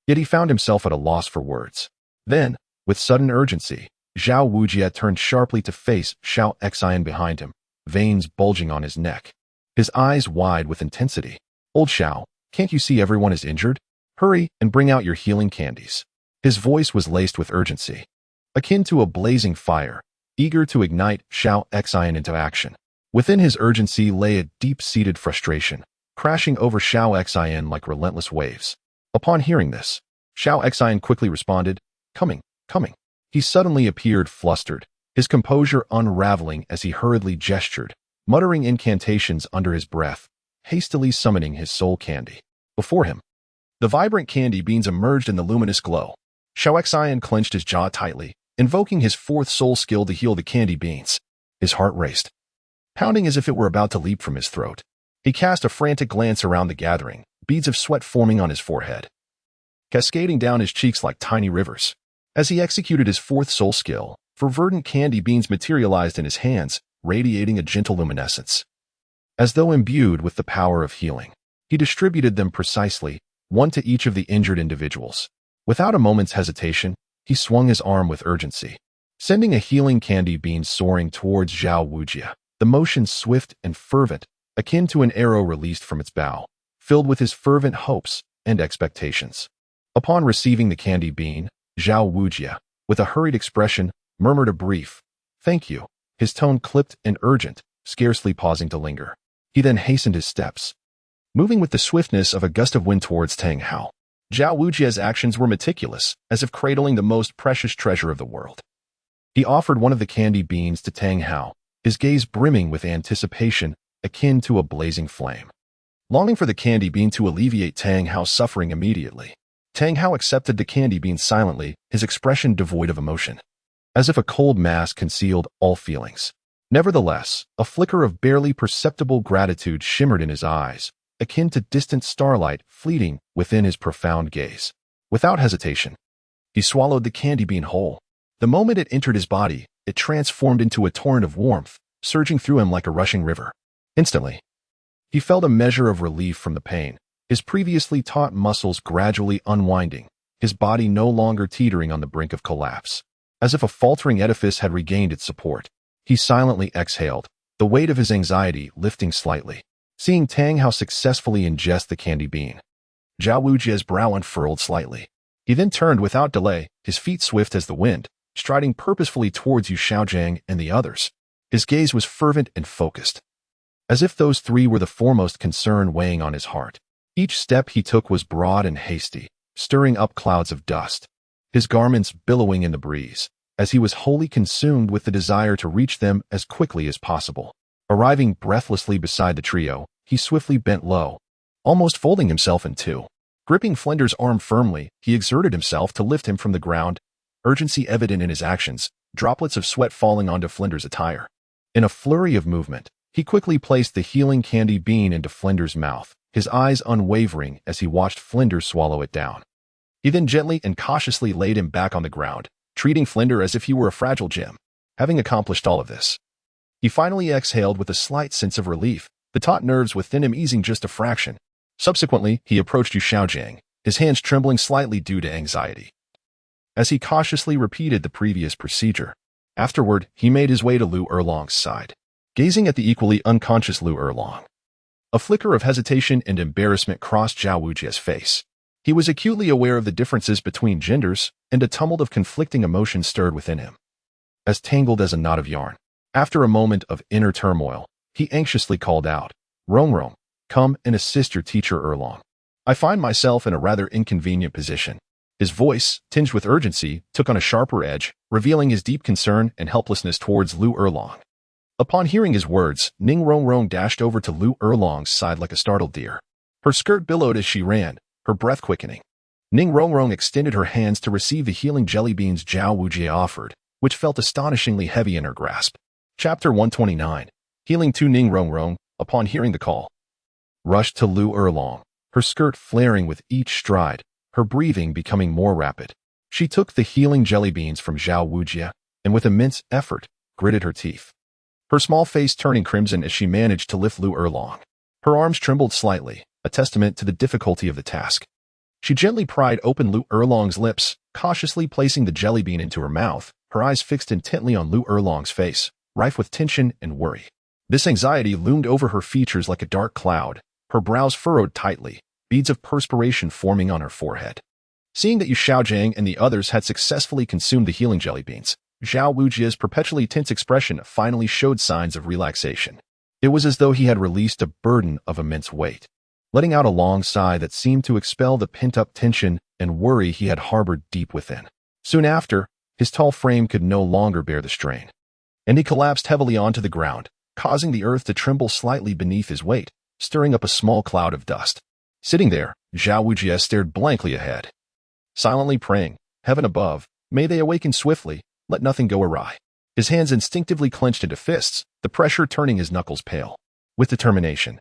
yet he found himself at a loss for words. Then, with sudden urgency, Zhao Wujie turned sharply to face Xiao Xian behind him, veins bulging on his neck, his eyes wide with intensity. "Old Xiao, can't you see everyone is injured? Hurry and bring out your healing candies." His voice was laced with urgency, akin to a blazing fire, eager to ignite Xiao Xian into action. Within his urgency lay a deep-seated frustration, crashing over Xiao Xian like relentless waves. Upon hearing this, Xiao Xian quickly responded, "Coming, coming." He suddenly appeared flustered, his composure unraveling as he hurriedly gestured, muttering incantations under his breath, hastily summoning his soul candy. Before him, the vibrant candy beans emerged in the luminous glow. Xiao Xian clenched his jaw tightly, invoking his fourth soul skill to heal the candy beans. His heart raced, pounding as if it were about to leap from his throat. He cast a frantic glance around the gathering, beads of sweat forming on his forehead, cascading down his cheeks like tiny rivers. As he executed his fourth soul skill, verdant candy beans materialized in his hands, radiating a gentle luminescence. As though imbued with the power of healing, he distributed them precisely, one to each of the injured individuals. Without a moment's hesitation, he swung his arm with urgency, sending a healing candy bean soaring towards Zhao Wujie, the motion swift and fervent, akin to an arrow released from its bow, filled with his fervent hopes and expectations. Upon receiving the candy bean, Zhao Wujie, with a hurried expression, murmured a brief, "Thank you," his tone clipped and urgent, scarcely pausing to linger. He then hastened his steps, moving with the swiftness of a gust of wind towards Tang Hao. Zhao Wujie's actions were meticulous, as if cradling the most precious treasure of the world. He offered one of the candy beans to Tang Hao, his gaze brimming with anticipation akin to a blazing flame, longing for the candy bean to alleviate Tang Hao's suffering immediately. Tang Hao accepted the candy bean silently, his expression devoid of emotion, as if a cold mask concealed all feelings. Nevertheless, a flicker of barely perceptible gratitude shimmered in his eyes, akin to distant starlight fleeting within his profound gaze. Without hesitation, he swallowed the candy bean whole, The moment it entered his body, it transformed into a torrent of warmth, surging through him like a rushing river. Instantly, he felt a measure of relief from the pain, his previously taut muscles gradually unwinding, his body no longer teetering on the brink of collapse. As if a faltering edifice had regained its support, he silently exhaled, the weight of his anxiety lifting slightly. Seeing Tang Hao successfully ingest the candy bean, Zhao Wujie's brow unfurled slightly. He then turned without delay, his feet swift as the wind, striding purposefully towards Yu Xiaojiang and the others. His gaze was fervent and focused, as if those three were the foremost concern weighing on his heart. Each step he took was broad and hasty, stirring up clouds of dust, his garments billowing in the breeze, as he was wholly consumed with the desire to reach them as quickly as possible. Arriving breathlessly beside the trio, he swiftly bent low, almost folding himself in two. Gripping Flinder's arm firmly, he exerted himself to lift him from the ground, urgency evident in his actions, droplets of sweat falling onto Flinder's attire. In a flurry of movement, he quickly placed the healing candy bean into Flinder's mouth, his eyes unwavering as he watched Flinder swallow it down. He then gently and cautiously laid him back on the ground, treating Flinder as if he were a fragile gem. Having accomplished all of this, he finally exhaled with a slight sense of relief, the taut nerves within him easing just a fraction. Subsequently, he approached Yu Xiaojiang, his hands trembling slightly due to anxiety, as he cautiously repeated the previous procedure. Afterward, he made his way to Lu Erlong's side, gazing at the equally unconscious Lu Erlong. A flicker of hesitation and embarrassment crossed Zhao Wujie's face. He was acutely aware of the differences between genders, and a tumult of conflicting emotions stirred within him, as tangled as a knot of yarn. After a moment of inner turmoil, he anxiously called out, "Rong Rong, come and assist your teacher Erlong. I find myself in a rather inconvenient position." His voice, tinged with urgency, took on a sharper edge, revealing his deep concern and helplessness towards Lu Erlong. Upon hearing his words, Ning Rongrong dashed over to Lu Erlong's side like a startled deer. Her skirt billowed as she ran, her breath quickening. Ning Rongrong extended her hands to receive the healing jelly beans Zhao Wujie offered, which felt astonishingly heavy in her grasp. Chapter 129. Healing to Ning Rongrong, upon hearing the call, rushed to Lu Erlong, her skirt flaring with each stride, her breathing becoming more rapid. She took the healing jelly beans from Zhao Wujie, and with immense effort, gritted her teeth, her small face turning crimson as she managed to lift Lu Erlong. Her arms trembled slightly, a testament to the difficulty of the task. She gently pried open Lu Erlong's lips, cautiously placing the jelly bean into her mouth, her eyes fixed intently on Lu Erlong's face, rife with tension and worry. This anxiety loomed over her features like a dark cloud, her brows furrowed tightly, beads of perspiration forming on her forehead. Seeing that Yu Xiaojiang and the others had successfully consumed the healing jelly beans, Zhao Wujie's perpetually tense expression finally showed signs of relaxation. It was as though he had released a burden of immense weight, letting out a long sigh that seemed to expel the pent-up tension and worry he had harbored deep within. Soon after, his tall frame could no longer bear the strain, and he collapsed heavily onto the ground, causing the earth to tremble slightly beneath his weight, stirring up a small cloud of dust. Sitting there, Zhao Wujie stared blankly ahead, silently praying, "Heaven above, may they awaken swiftly, let nothing go awry." His hands instinctively clenched into fists, the pressure turning his knuckles pale. With determination,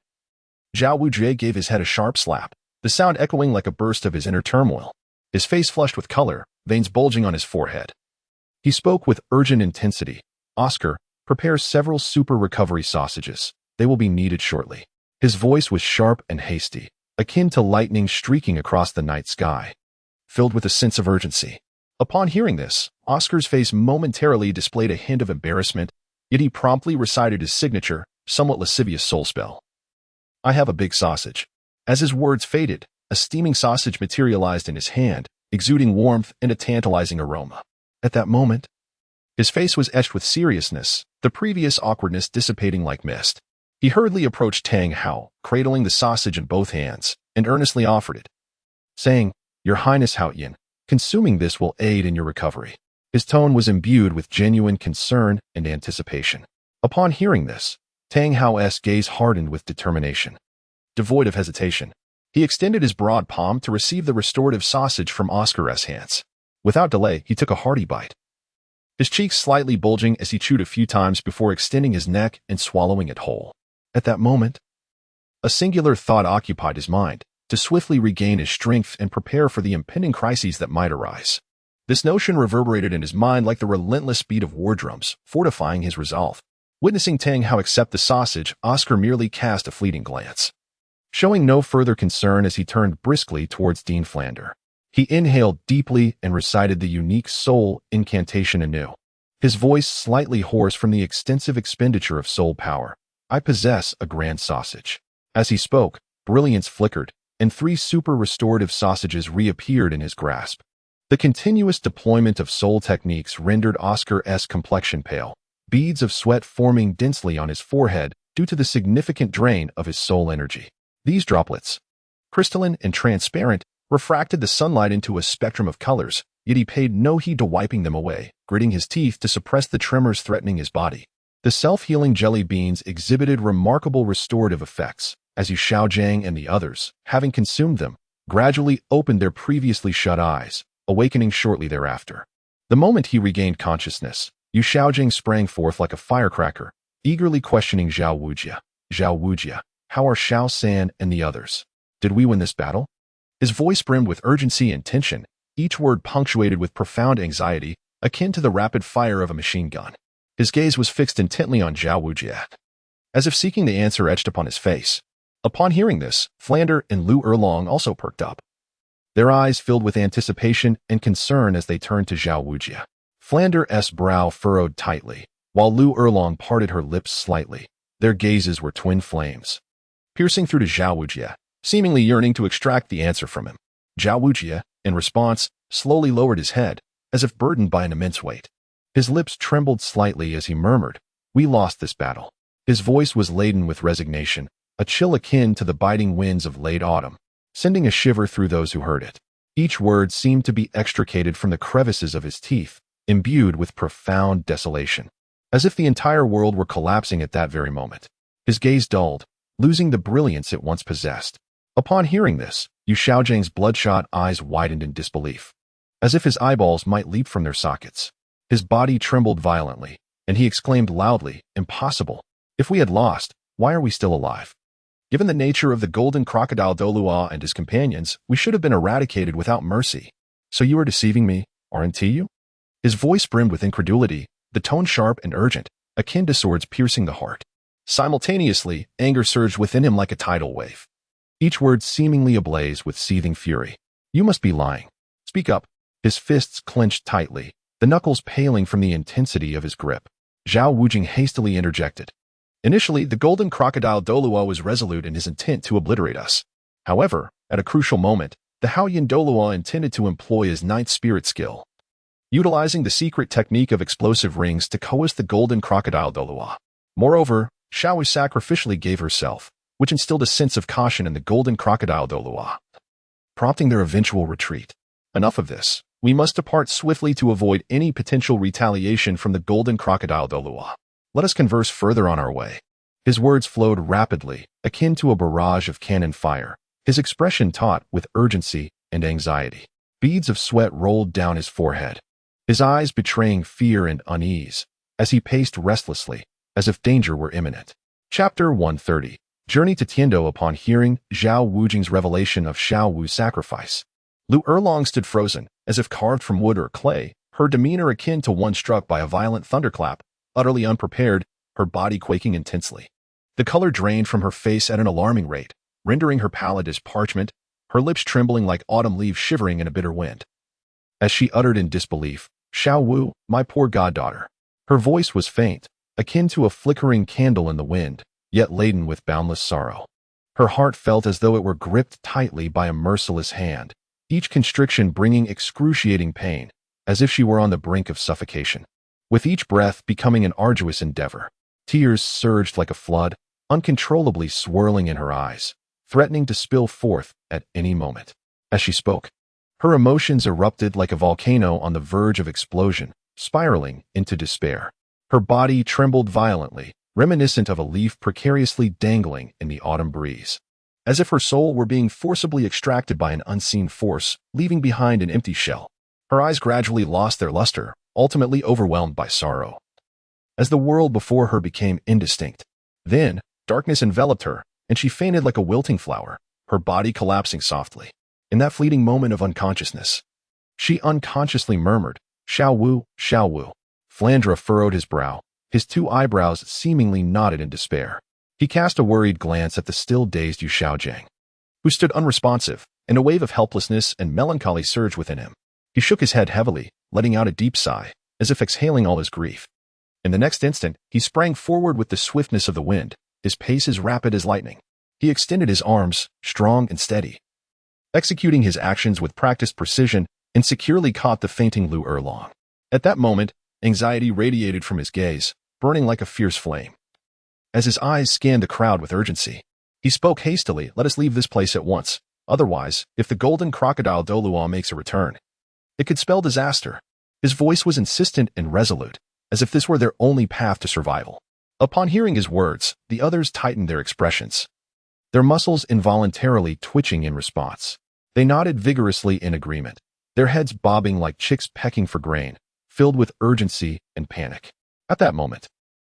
Zhao Wujie gave his head a sharp slap, the sound echoing like a burst of his inner turmoil. His face flushed with color, veins bulging on his forehead. He spoke with urgent intensity. "Oscar, prepare several super recovery sausages. They will be needed shortly." His voice was sharp and hasty, akin to lightning streaking across the night sky, filled with a sense of urgency. Upon hearing this, Oscar's face momentarily displayed a hint of embarrassment, yet he promptly recited his signature, somewhat lascivious soul spell. "I have a big sausage." As his words faded, a steaming sausage materialized in his hand, exuding warmth and a tantalizing aroma. At that moment, his face was etched with seriousness, the previous awkwardness dissipating like mist. He hurriedly approached Tang Hao, cradling the sausage in both hands, and earnestly offered it, saying, "Your Highness Hao Yin, consuming this will aid in your recovery." His tone was imbued with genuine concern and anticipation. Upon hearing this, Tang Hao's gaze hardened with determination. Devoid of hesitation, he extended his broad palm to receive the restorative sausage from Oscar's hands. Without delay, he took a hearty bite, his cheeks slightly bulging as he chewed a few times before extending his neck and swallowing it whole. At that moment, a singular thought occupied his mind, to swiftly regain his strength and prepare for the impending crises that might arise. This notion reverberated in his mind like the relentless speed of war drums, fortifying his resolve. Witnessing Tang Hao accept the sausage, Oscar merely cast a fleeting glance, showing no further concern as he turned briskly towards Dean Flander. He inhaled deeply and recited the unique soul incantation anew, his voice slightly hoarse from the extensive expenditure of soul power. I possess a grand sausage. As he spoke, brilliance flickered, and 3 super restorative sausages reappeared in his grasp. The continuous deployment of soul techniques rendered Oscar's complexion pale, beads of sweat forming densely on his forehead due to the significant drain of his soul energy. These droplets, crystalline and transparent, refracted the sunlight into a spectrum of colors, yet he paid no heed to wiping them away, gritting his teeth to suppress the tremors threatening his body. The self-healing jelly beans exhibited remarkable restorative effects, as Yu Xiaojiang and the others, having consumed them, gradually opened their previously shut eyes, awakening shortly thereafter. The moment he regained consciousness, Yu Xiaojiang sprang forth like a firecracker, eagerly questioning Zhao Wujia. Zhao Wujia, how are Xiao San and the others? Did we win this battle? His voice brimmed with urgency and tension, each word punctuated with profound anxiety, akin to the rapid fire of a machine gun. His gaze was fixed intently on Zhao Wujia, as if seeking the answer etched upon his face. Upon hearing this, Flander and Lu Erlong also perked up, their eyes filled with anticipation and concern as they turned to Zhao Wujia. Flander's brow furrowed tightly, while Lu Erlong parted her lips slightly. Their gazes were twin flames, piercing through to Zhao Wujia, seemingly yearning to extract the answer from him. Zhao Wujia, in response, slowly lowered his head, as if burdened by an immense weight. His lips trembled slightly as he murmured, "We lost this battle." His voice was laden with resignation, a chill akin to the biting winds of late autumn, sending a shiver through those who heard it. Each word seemed to be extricated from the crevices of his teeth, imbued with profound desolation, as if the entire world were collapsing at that very moment. His gaze dulled, losing the brilliance it once possessed. Upon hearing this, Yu Xiaojiang's bloodshot eyes widened in disbelief, as if his eyeballs might leap from their sockets. His body trembled violently, and he exclaimed loudly, "Impossible! If we had lost, why are we still alive? Given the nature of the golden crocodile Douluo and his companions, we should have been eradicated without mercy. So you are deceiving me, aren't you?" His voice brimmed with incredulity, the tone sharp and urgent, akin to swords piercing the heart. Simultaneously, anger surged within him like a tidal wave, each word seemingly ablaze with seething fury. "You must be lying. Speak up." His fists clenched tightly, the knuckles paling from the intensity of his grip. Zhao Wujing hastily interjected. "Initially, the golden crocodile Douluo was resolute in his intent to obliterate us. However, at a crucial moment, the Haoyin Douluo intended to employ his ninth spirit skill, utilizing the secret technique of explosive rings to coerce the golden crocodile Douluo. Moreover, Xiaowu sacrificially gave herself, which instilled a sense of caution in the golden crocodile Douluo, prompting their eventual retreat. Enough of this. We must depart swiftly to avoid any potential retaliation from the golden crocodile Douluo. Let us converse further on our way." His words flowed rapidly, akin to a barrage of cannon fire, his expression taut with urgency and anxiety. Beads of sweat rolled down his forehead, his eyes betraying fear and unease, as he paced restlessly, as if danger were imminent. Chapter 130. Journey to Tiando. Upon hearing Zhao Wujing's revelation of Xiao Wu's sacrifice, Lu Erlong stood frozen, as if carved from wood or clay, her demeanor akin to one struck by a violent thunderclap, utterly unprepared, her body quaking intensely. The color drained from her face at an alarming rate, rendering her pallid as parchment, her lips trembling like autumn leaves shivering in a bitter wind. As she uttered in disbelief, "Xiao Wu, my poor goddaughter." Her voice was faint, akin to a flickering candle in the wind, yet laden with boundless sorrow. Her heart felt as though it were gripped tightly by a merciless hand, each constriction bringing excruciating pain, as if she were on the brink of suffocation. With each breath becoming an arduous endeavor, tears surged like a flood, uncontrollably swirling in her eyes, threatening to spill forth at any moment. As she spoke, her emotions erupted like a volcano on the verge of explosion, spiraling into despair. Her body trembled violently, reminiscent of a leaf precariously dangling in the autumn breeze, as if her soul were being forcibly extracted by an unseen force, leaving behind an empty shell. Her eyes gradually lost their luster, ultimately overwhelmed by sorrow, as the world before her became indistinct. Then, darkness enveloped her, and she fainted like a wilting flower, her body collapsing softly. In that fleeting moment of unconsciousness, She unconsciously murmured, "Xiao Wu, Xiao Wu." Flandre furrowed his brow, his two eyebrows seemingly knotted in despair. He cast a worried glance at the still dazed Yu Xiaojiang, who stood unresponsive, and a wave of helplessness and melancholy surged within him. He shook his head heavily, letting out a deep sigh, as if exhaling all his grief. In the next instant, he sprang forward with the swiftness of the wind, his pace as rapid as lightning. He extended his arms, strong and steady, executing his actions with practiced precision, and securely caught the fainting Lu Erlong. At that moment, anxiety radiated from his gaze, burning like a fierce flame. As his eyes scanned the crowd with urgency, he spoke hastily, "Let us leave this place at once. Otherwise, if the golden crocodile Douluo makes a return, it could spell disaster." His voice was insistent and resolute, as if this were their only path to survival. Upon hearing his words, the others tightened their expressions, their muscles involuntarily twitching in response. They nodded vigorously in agreement, their heads bobbing like chicks pecking for grain, filled with urgency and panic. At that moment,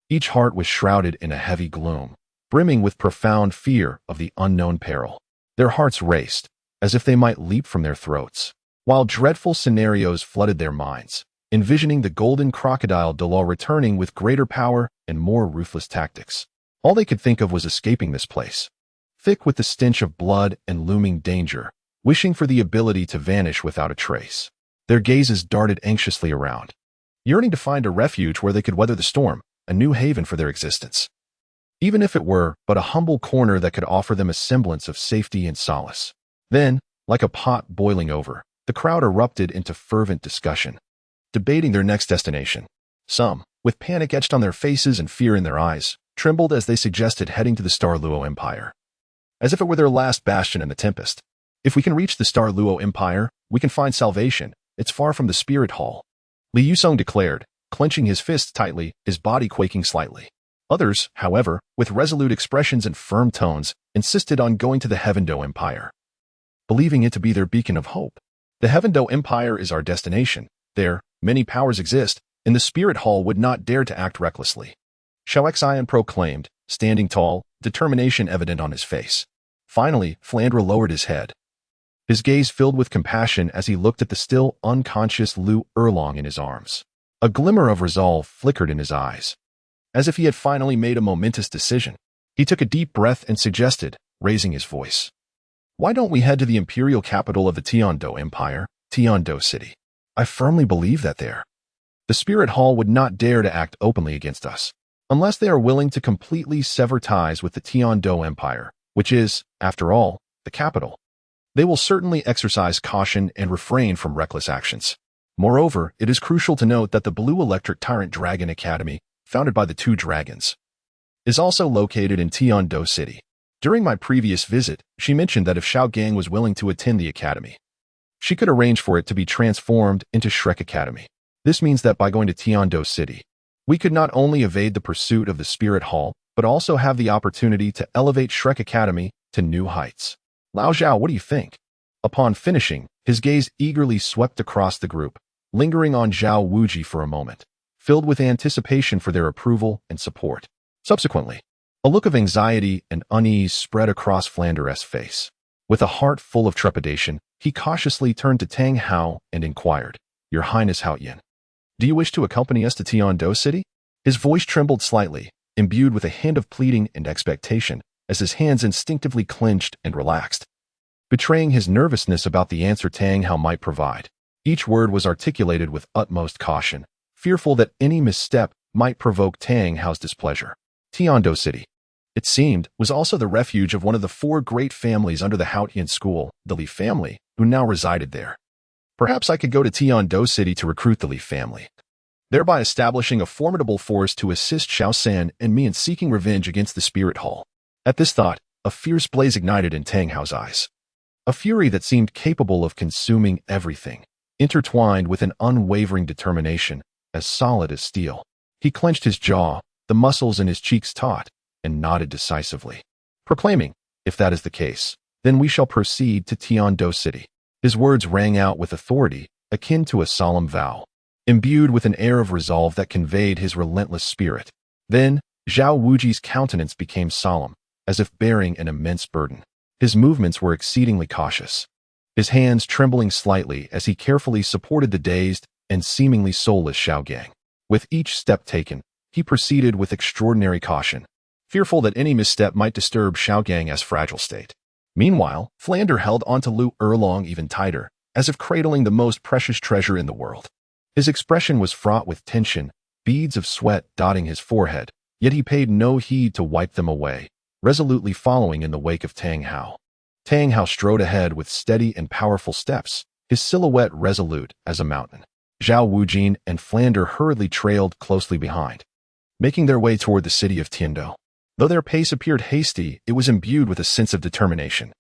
each heart was shrouded in a heavy gloom, brimming with profound fear of the unknown peril. Their hearts raced, as if they might leap from their throats, while dreadful scenarios flooded their minds, envisioning the golden crocodile Douluo returning with greater power and more ruthless tactics. All they could think of was escaping this place, thick with the stench of blood and looming danger, wishing for the ability to vanish without a trace. Their gazes darted anxiously around, yearning to find a refuge where they could weather the storm, a new haven for their existence. Even if it were but a humble corner that could offer them a semblance of safety and solace. Then, like a pot boiling over, the crowd erupted into fervent discussion, debating their next destination. Some, with panic etched on their faces and fear in their eyes, trembled as they suggested heading to the Star Luo Empire, as if it were their last bastion in the Tempest. "If we can reach the Star Luo Empire, we can find salvation. It's far from the Spirit Hall," Li Yusong declared, clenching his fists tightly, his body quaking slightly. Others, however, with resolute expressions and firm tones, insisted on going to the Heavendo Empire, believing it to be their beacon of hope. "The Heavendo Empire is our destination. There, many powers exist, and the Spirit Hall would not dare to act recklessly," Xiao Xian proclaimed, standing tall, determination evident on his face. Finally, Flandre lowered his head, his gaze filled with compassion as he looked at the still unconscious Lu Erlong in his arms. A glimmer of resolve flickered in his eyes, as if he had finally made a momentous decision. He took a deep breath and suggested, raising his voice, "Why don't we head to the imperial capital of the Tiando Empire, Tiando City? I firmly believe that there, the Spirit Hall would not dare to act openly against us, unless they are willing to completely sever ties with the Tiando Empire, which is, after all, the capital. They will certainly exercise caution and refrain from reckless actions. Moreover, it is crucial to note that the Blue Electric Tyrant Dragon Academy, founded by the two dragons, is also located in Tiando City. During my previous visit, she mentioned that if Xiao Gang was willing to attend the academy, she could arrange for it to be transformed into Shrek Academy. This means that by going to Tiando City, we could not only evade the pursuit of the Spirit Hall, but also have the opportunity to elevate Shrek Academy to new heights. Lao Zhao, what do you think?" Upon finishing, his gaze eagerly swept across the group, lingering on Zhao Wuji for a moment, filled with anticipation for their approval and support. Subsequently, a look of anxiety and unease spread across Flandre's face. With a heart full of trepidation, he cautiously turned to Tang Hao and inquired, "Your Highness Hao Yin, do you wish to accompany us to Tiando City?" His voice trembled slightly, imbued with a hint of pleading and expectation, as his hands instinctively clenched and relaxed, betraying his nervousness about the answer Tang Hao might provide. Each word was articulated with utmost caution, fearful that any misstep might provoke Tang Hao's displeasure. Tiando City, it seemed, was also the refuge of one of the four great families under the Haotian school, the Li family, who now resided there. Perhaps I could go to Tiando City to recruit the Li family, thereby establishing a formidable force to assist Xiao San and me in seeking revenge against the Spirit Hall. At this thought, a fierce blaze ignited in Tang Hao's eyes, a fury that seemed capable of consuming everything, intertwined with an unwavering determination, as solid as steel. He clenched his jaw, the muscles in his cheeks taut, and nodded decisively, proclaiming, "If that is the case, then we shall proceed to Tiando City." His words rang out with authority, akin to a solemn vow, imbued with an air of resolve that conveyed his relentless spirit. Then, Zhao Wuji's countenance became solemn, as if bearing an immense burden. His movements were exceedingly cautious, his hands trembling slightly as he carefully supported the dazed and seemingly soulless Xiaogang. With each step taken, he proceeded with extraordinary caution, fearful that any misstep might disturb Xiaogang's fragile state. Meanwhile, Flander held onto Lu Erlong even tighter, as if cradling the most precious treasure in the world. His expression was fraught with tension, beads of sweat dotting his forehead, yet he paid no heed to wipe them away, resolutely following in the wake of Tang Hao. Tang Hao strode ahead with steady and powerful steps, his silhouette resolute as a mountain. Zhao Wujin and Flander hurriedly trailed closely behind, making their way toward the city of Tiando. Though their pace appeared hasty, it was imbued with a sense of determination,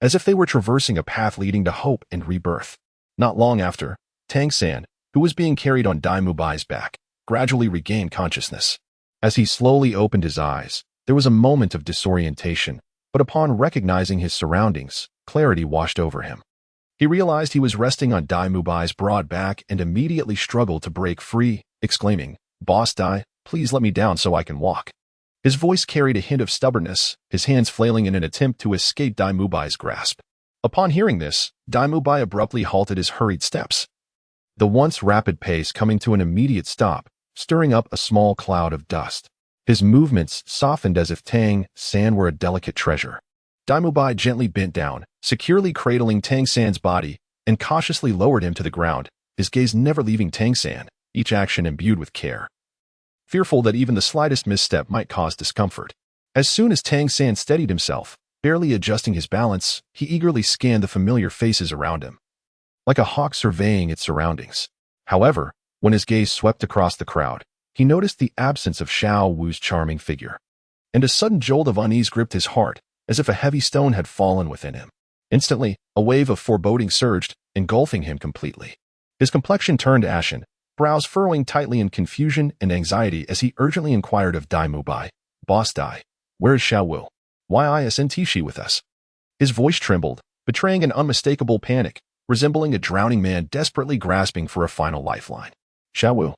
as if they were traversing a path leading to hope and rebirth. Not long after, Tang San, who was being carried on Dai Mubai's back, gradually regained consciousness. As he slowly opened his eyes, there was a moment of disorientation, but upon recognizing his surroundings, clarity washed over him. He realized he was resting on Dai Mubai's broad back and immediately struggled to break free, exclaiming, "Boss Dai, please let me down so I can walk." His voice carried a hint of stubbornness, his hands flailing in an attempt to escape Dai Mubai's grasp. Upon hearing this, Dai Mubai abruptly halted his hurried steps, the once rapid pace coming to an immediate stop, stirring up a small cloud of dust. His movements softened as if Tang San were a delicate treasure. Dai Mubai gently bent down, securely cradling Tang San's body, and cautiously lowered him to the ground, his gaze never leaving Tang San, each action imbued with care, fearful that even the slightest misstep might cause discomfort. As soon as Tang San steadied himself, barely adjusting his balance, he eagerly scanned the familiar faces around him, like a hawk surveying its surroundings. However, when his gaze swept across the crowd, he noticed the absence of Xiao Wu's charming figure, and a sudden jolt of unease gripped his heart, as if a heavy stone had fallen within him. Instantly, a wave of foreboding surged, engulfing him completely. His complexion turned ashen, brows furrowing tightly in confusion and anxiety as he urgently inquired of Dai Mubai, "Boss Dai, where is Xiao Wu? Why isn't she with us?" His voice trembled, betraying an unmistakable panic, resembling a drowning man desperately grasping for a final lifeline. "Xiao Wu.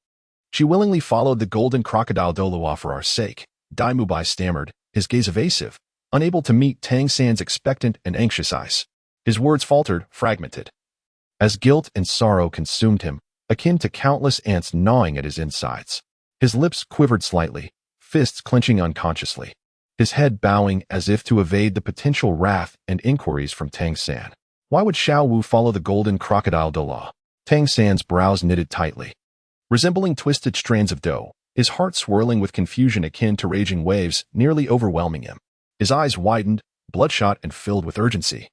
She willingly followed the golden crocodile Douluo for our sake," Dai Mubai stammered, his gaze evasive, unable to meet Tang San's expectant and anxious eyes. His words faltered, fragmented, as guilt and sorrow consumed him, akin to countless ants gnawing at his insides. His lips quivered slightly, fists clenching unconsciously, his head bowing as if to evade the potential wrath and inquiries from Tang San. Why would Xiao Wu follow the golden crocodile Douluo? Tang San's brows knitted tightly, resembling twisted strands of dough, his heart swirling with confusion akin to raging waves, nearly overwhelming him. His eyes widened, bloodshot and filled with urgency,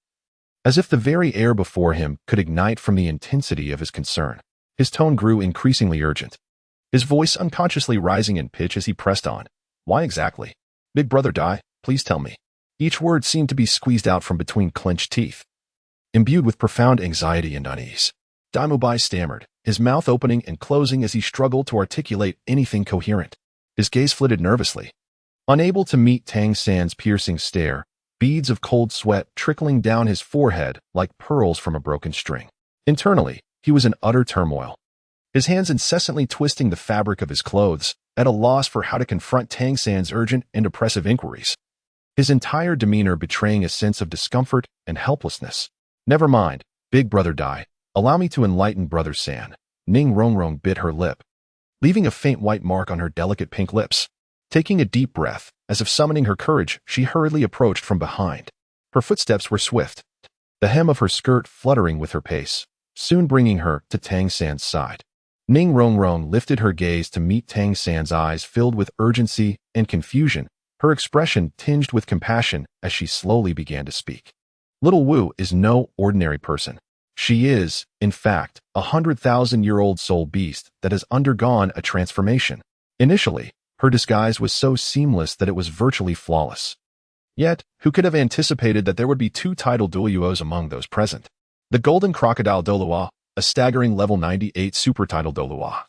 as if the very air before him could ignite from the intensity of his concern. His tone grew increasingly urgent, his voice unconsciously rising in pitch as he pressed on. "Why exactly? Big brother Dai, please tell me." Each word seemed to be squeezed out from between clenched teeth, imbued with profound anxiety and unease. Dai Mubai stammered, his mouth opening and closing as he struggled to articulate anything coherent. His gaze flitted nervously, unable to meet Tang San's piercing stare, beads of cold sweat trickling down his forehead like pearls from a broken string. Internally, he was in utter turmoil, his hands incessantly twisting the fabric of his clothes, at a loss for how to confront Tang San's urgent and oppressive inquiries, his entire demeanor betraying a sense of discomfort and helplessness. "Never mind, big brother Dai. Allow me to enlighten brother San." Ning Rongrong bit her lip, leaving a faint white mark on her delicate pink lips. Taking a deep breath, as if summoning her courage, she hurriedly approached from behind. Her footsteps were swift, the hem of her skirt fluttering with her pace, soon bringing her to Tang San's side. Ning Rongrong lifted her gaze to meet Tang San's eyes filled with urgency and confusion, her expression tinged with compassion as she slowly began to speak. "Little Wu is no ordinary person. She is, in fact, 100,000-year-old soul beast that has undergone a transformation. Initially, her disguise was so seamless that it was virtually flawless. Yet, who could have anticipated that there would be two titled Douluos among those present? The golden crocodile Douluo, a staggering level 98 super title Douluo,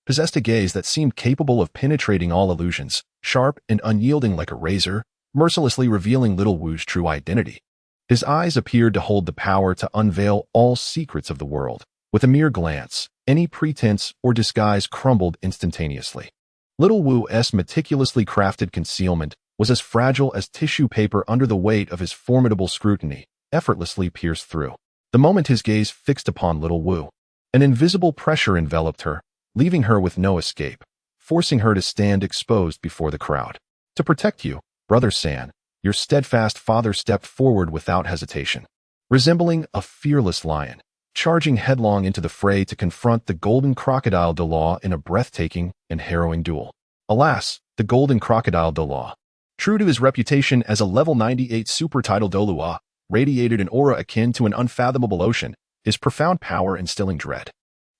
possessed a gaze that seemed capable of penetrating all illusions, sharp and unyielding like a razor, mercilessly revealing little Wu's true identity. His eyes appeared to hold the power to unveil all secrets of the world. With a mere glance, any pretense or disguise crumbled instantaneously. Little Wu's meticulously crafted concealment was as fragile as tissue paper under the weight of his formidable scrutiny, effortlessly pierced through. The moment his gaze fixed upon little Wu, an invisible pressure enveloped her, leaving her with no escape, forcing her to stand exposed before the crowd. To protect you, Brother San, your steadfast father stepped forward without hesitation. Resembling a fearless lion, charging headlong into the fray to confront the golden crocodile Douluo in a breathtaking and harrowing duel. Alas, the golden crocodile Douluo, true to his reputation as a level 98 super title Douluo, radiated an aura akin to an unfathomable ocean, his profound power instilling dread.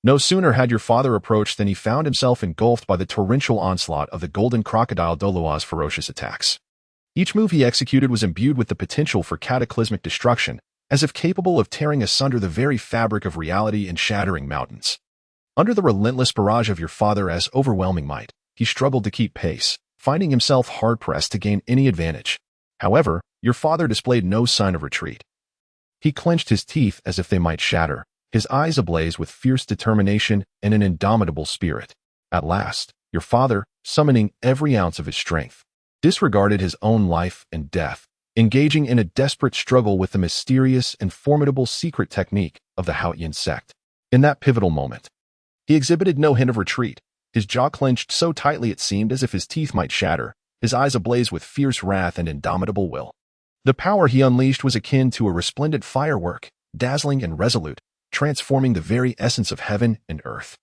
No sooner had your father approached than he found himself engulfed by the torrential onslaught of the golden crocodile Douluo's ferocious attacks. Each move he executed was imbued with the potential for cataclysmic destruction, as if capable of tearing asunder the very fabric of reality and shattering mountains. Under the relentless barrage of your father's overwhelming might, he struggled to keep pace, finding himself hard-pressed to gain any advantage. However, your father displayed no sign of retreat. He clenched his teeth as if they might shatter, his eyes ablaze with fierce determination and an indomitable spirit. At last, your father, summoning every ounce of his strength, disregarded his own life and death, engaging in a desperate struggle with the mysterious and formidable secret technique of the Haotian sect. In that pivotal moment, he exhibited no hint of retreat, his jaw clenched so tightly it seemed as if his teeth might shatter, his eyes ablaze with fierce wrath and indomitable will. The power he unleashed was akin to a resplendent firework, dazzling and resolute, transforming the very essence of heaven and earth.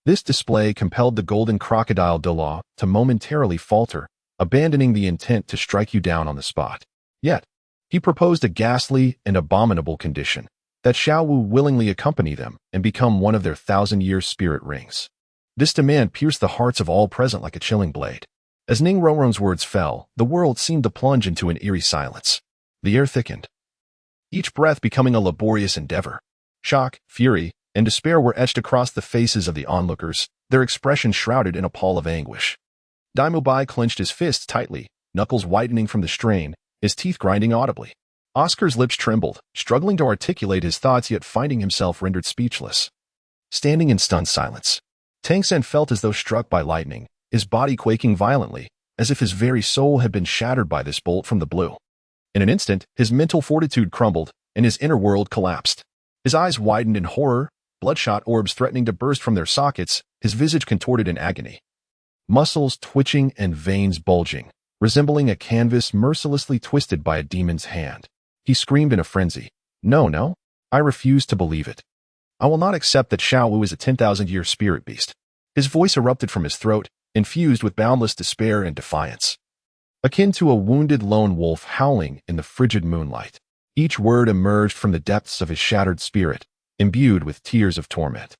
This display compelled the golden crocodile Douluo to momentarily falter, abandoning the intent to strike you down on the spot. Yet, he proposed a ghastly and abominable condition, that Xiao Wu willingly accompany them and become one of their 1,000-year spirit rings. This demand pierced the hearts of all present like a chilling blade. As Ning Ronron's words fell, the world seemed to plunge into an eerie silence. The air thickened, each breath becoming a laborious endeavor. Shock, fury, and despair were etched across the faces of the onlookers, their expressions shrouded in a pall of anguish. Daimu Bai clenched his fists tightly, knuckles whitening from the strain, his teeth grinding audibly. Oscar's lips trembled, struggling to articulate his thoughts yet finding himself rendered speechless. Standing in stunned silence, Tang Sen felt as though struck by lightning, his body quaking violently, as if his very soul had been shattered by this bolt from the blue. In an instant, his mental fortitude crumbled, and his inner world collapsed. His eyes widened in horror, bloodshot orbs threatening to burst from their sockets, his visage contorted in agony. Muscles twitching and veins bulging, resembling a canvas mercilessly twisted by a demon's hand. He screamed in a frenzy. No, I refuse to believe it. I will not accept that Xiao Wu is a 10,000-year spirit beast. His voice erupted from his throat, infused with boundless despair and defiance. Akin to a wounded lone wolf howling in the frigid moonlight, each word emerged from the depths of his shattered spirit, imbued with tears of torment.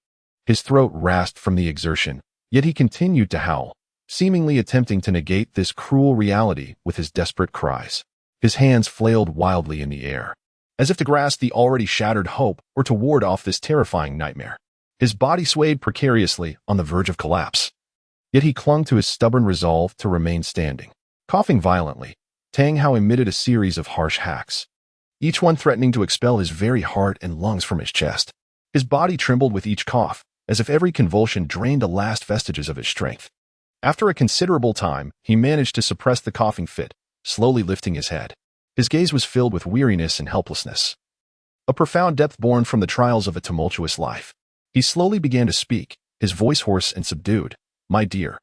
His throat rasped from the exertion, yet he continued to howl, seemingly attempting to negate this cruel reality with his desperate cries. His hands flailed wildly in the air, as if to grasp the already shattered hope or to ward off this terrifying nightmare. His body swayed precariously on the verge of collapse. Yet he clung to his stubborn resolve to remain standing. Coughing violently, Tang Hao emitted a series of harsh hacks, each one threatening to expel his very heart and lungs from his chest. His body trembled with each cough, as if every convulsion drained the last vestiges of his strength. After a considerable time, he managed to suppress the coughing fit, slowly lifting his head. His gaze was filled with weariness and helplessness, a profound depth born from the trials of a tumultuous life. He slowly began to speak, his voice hoarse and subdued. My dear,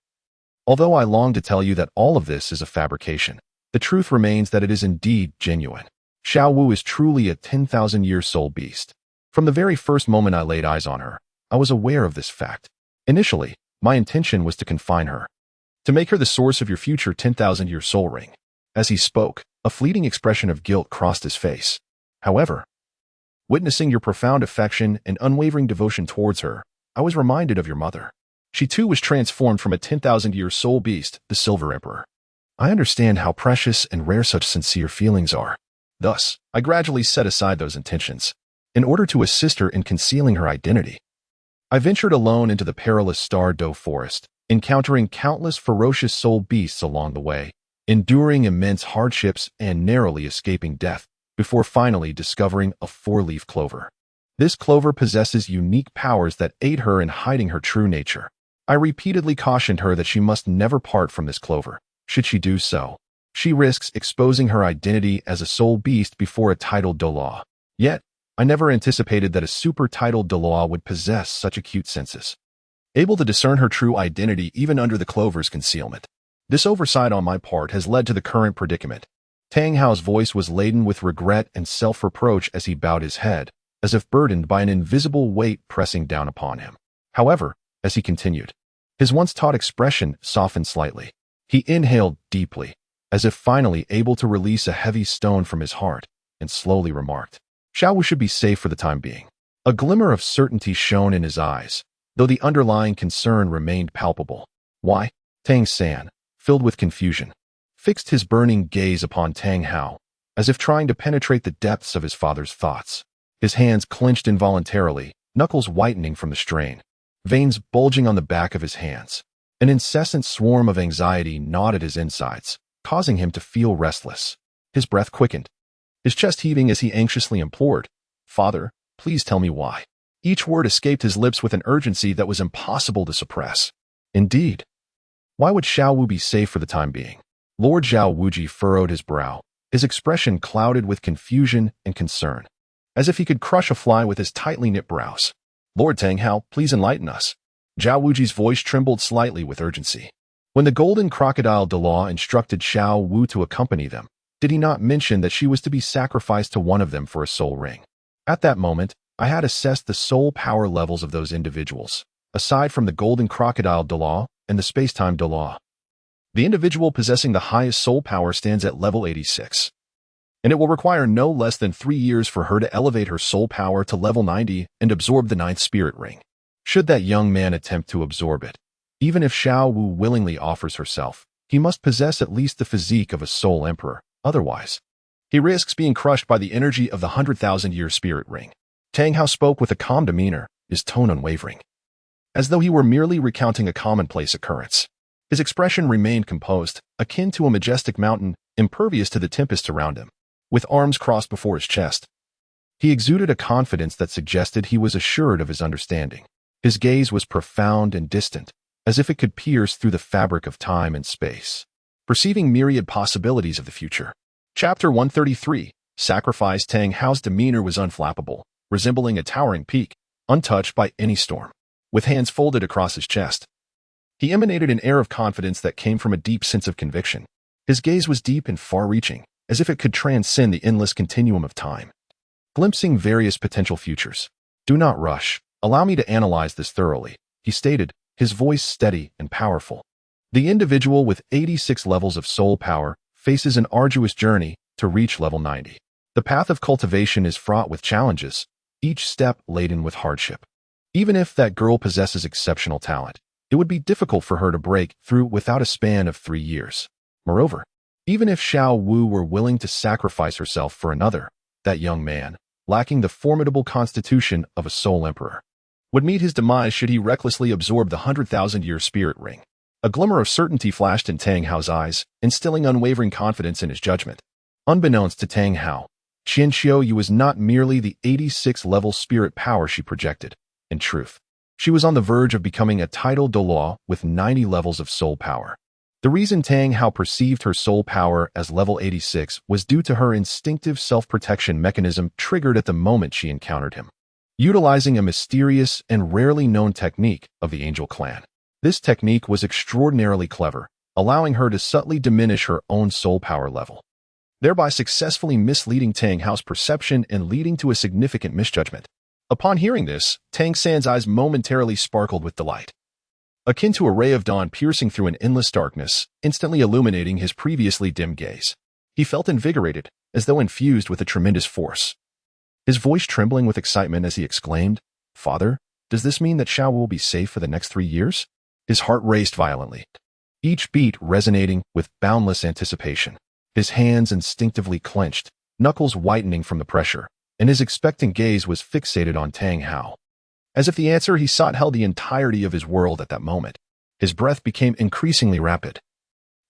although I long to tell you that all of this is a fabrication, the truth remains that it is indeed genuine. Xiao Wu is truly a 10,000-year soul beast. From the very first moment I laid eyes on her, I was aware of this fact. Initially, my intention was to confine her, to make her the source of your future 10,000-year soul ring. As he spoke, a fleeting expression of guilt crossed his face. However, witnessing your profound affection and unwavering devotion towards her, I was reminded of your mother. She too was transformed from a 10,000-year soul beast, the Silver Emperor. I understand how precious and rare such sincere feelings are. Thus, I gradually set aside those intentions, in order to assist her in concealing her identity. I ventured alone into the perilous Star Doe forest, encountering countless ferocious soul beasts along the way, enduring immense hardships and narrowly escaping death, before finally discovering a four-leaf clover. This clover possesses unique powers that aid her in hiding her true nature. I repeatedly cautioned her that she must never part from this clover. Should she do so, she risks exposing her identity as a soul beast before a titled Douluo. Yet, I never anticipated that a super-titled Douluo would possess such acute senses, able to discern her true identity even under the clover's concealment. This oversight on my part has led to the current predicament. Tang Hao's voice was laden with regret and self-reproach as he bowed his head, as if burdened by an invisible weight pressing down upon him. However, as he continued, his once-taut expression softened slightly. He inhaled deeply, as if finally able to release a heavy stone from his heart, and slowly remarked, "Xiao Wu should be safe for the time being." A glimmer of certainty shone in his eyes, though the underlying concern remained palpable. "Why?" Tang San, filled with confusion, fixed his burning gaze upon Tang Hao, as if trying to penetrate the depths of his father's thoughts. His hands clenched involuntarily, knuckles whitening from the strain, veins bulging on the back of his hands. An incessant swarm of anxiety gnawed at his insides, causing him to feel restless. His breath quickened, his chest heaving as he anxiously implored, "Father, please tell me why." Each word escaped his lips with an urgency that was impossible to suppress. Indeed, why would Xiao Wu be safe for the time being? Lord Zhao Wuji furrowed his brow, his expression clouded with confusion and concern, as if he could crush a fly with his tightly knit brows. "Lord Tang Hao, please enlighten us." Zhao Wuji's voice trembled slightly with urgency. When the golden crocodile Douluo instructed Xiao Wu to accompany them, did he not mention that she was to be sacrificed to one of them for a soul ring? At that moment, I had assessed the soul power levels of those individuals, aside from the golden crocodile Douluo and the space-time Douluo. The individual possessing the highest soul power stands at level 86, and it will require no less than 3 years for her to elevate her soul power to level 90 and absorb the 9th spirit ring. Should that young man attempt to absorb it, even if Xiao Wu willingly offers herself, he must possess at least the physique of a soul emperor. Otherwise, he risks being crushed by the energy of the 100,000-year spirit ring. Tang Hao spoke with a calm demeanor, his tone unwavering, as though he were merely recounting a commonplace occurrence. His expression remained composed, akin to a majestic mountain, impervious to the tempest around him. With arms crossed before his chest, he exuded a confidence that suggested he was assured of his understanding. His gaze was profound and distant, as if it could pierce through the fabric of time and space, perceiving myriad possibilities of the future. Chapter 133. Sacrifice. Tang Hao's demeanor was unflappable, resembling a towering peak, untouched by any storm. With hands folded across his chest, he emanated an air of confidence that came from a deep sense of conviction. His gaze was deep and far-reaching, as if it could transcend the endless continuum of time, glimpsing various potential futures. "Do not rush. Allow me to analyze this thoroughly," he stated, his voice steady and powerful. "The individual with 86 levels of soul power faces an arduous journey to reach level 90. The path of cultivation is fraught with challenges, each step laden with hardship. Even if that girl possesses exceptional talent, it would be difficult for her to break through without a span of 3 years. Moreover, even if Xiao Wu were willing to sacrifice herself for another, that young man, lacking the formidable constitution of a soul emperor, would meet his demise should he recklessly absorb the 100,000-year spirit ring." A glimmer of certainty flashed in Tang Hao's eyes, instilling unwavering confidence in his judgment. Unbeknownst to Tang Hao, Qian Xiaoyu was not merely the 86-level spirit power she projected. In truth, she was on the verge of becoming a titled Douluo with 90 levels of soul power. The reason Tang Hao perceived her soul power as level 86 was due to her instinctive self-protection mechanism triggered at the moment she encountered him, utilizing a mysterious and rarely known technique of the Angel Clan. This technique was extraordinarily clever, allowing her to subtly diminish her own soul power level, thereby successfully misleading Tang Hao's perception and leading to a significant misjudgment. Upon hearing this, Tang San's eyes momentarily sparkled with delight, akin to a ray of dawn piercing through an endless darkness, instantly illuminating his previously dim gaze. He felt invigorated, as though infused with a tremendous force, his voice trembling with excitement as he exclaimed, "Father, does this mean that Xiao will be safe for the next 3 years?" His heart raced violently, each beat resonating with boundless anticipation. His hands instinctively clenched, knuckles whitening from the pressure, and his expectant gaze was fixated on Tang Hao, as if the answer he sought held the entirety of his world at that moment. His breath became increasingly rapid,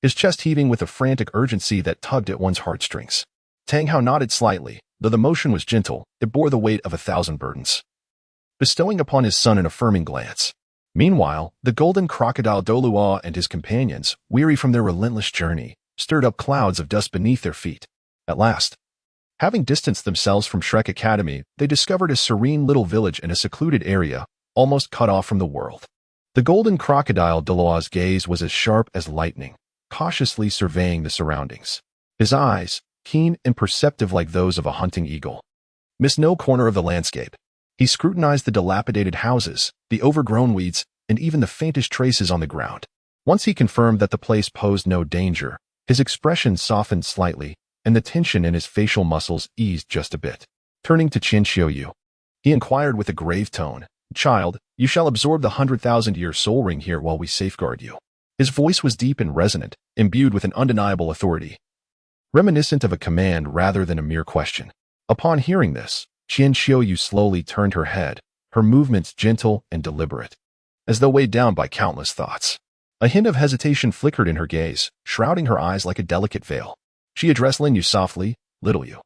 his chest heaving with a frantic urgency that tugged at one's heartstrings. Tang Hao nodded slightly. Though the motion was gentle, it bore the weight of 1,000 burdens, bestowing upon his son an affirming glance. Meanwhile, the golden crocodile Douluo and his companions, weary from their relentless journey, stirred up clouds of dust beneath their feet. At last, Having distanced themselves from Shrek Academy, they discovered a serene little village in a secluded area, almost cut off from the world. The golden crocodile Douluo's gaze was as sharp as lightning, cautiously surveying the surroundings. His eyes, keen and perceptive like those of a hunting eagle, missed no corner of the landscape. He scrutinized the dilapidated houses, the overgrown weeds, and even the faintest traces on the ground. Once he confirmed that the place posed no danger, his expression softened slightly, and the tension in his facial muscles eased just a bit. Turning to Qin Xiaoyu, he inquired with a grave tone, "Child, you shall absorb the 100,000-year soul ring here while we safeguard you." His voice was deep and resonant, imbued with an undeniable authority, reminiscent of a command rather than a mere question. Upon hearing this, Qin Xiaoyu slowly turned her head, her movements gentle and deliberate, as though weighed down by countless thoughts. A hint of hesitation flickered in her gaze, shrouding her eyes like a delicate veil. She addressed Lin Yu softly, "Little Yu,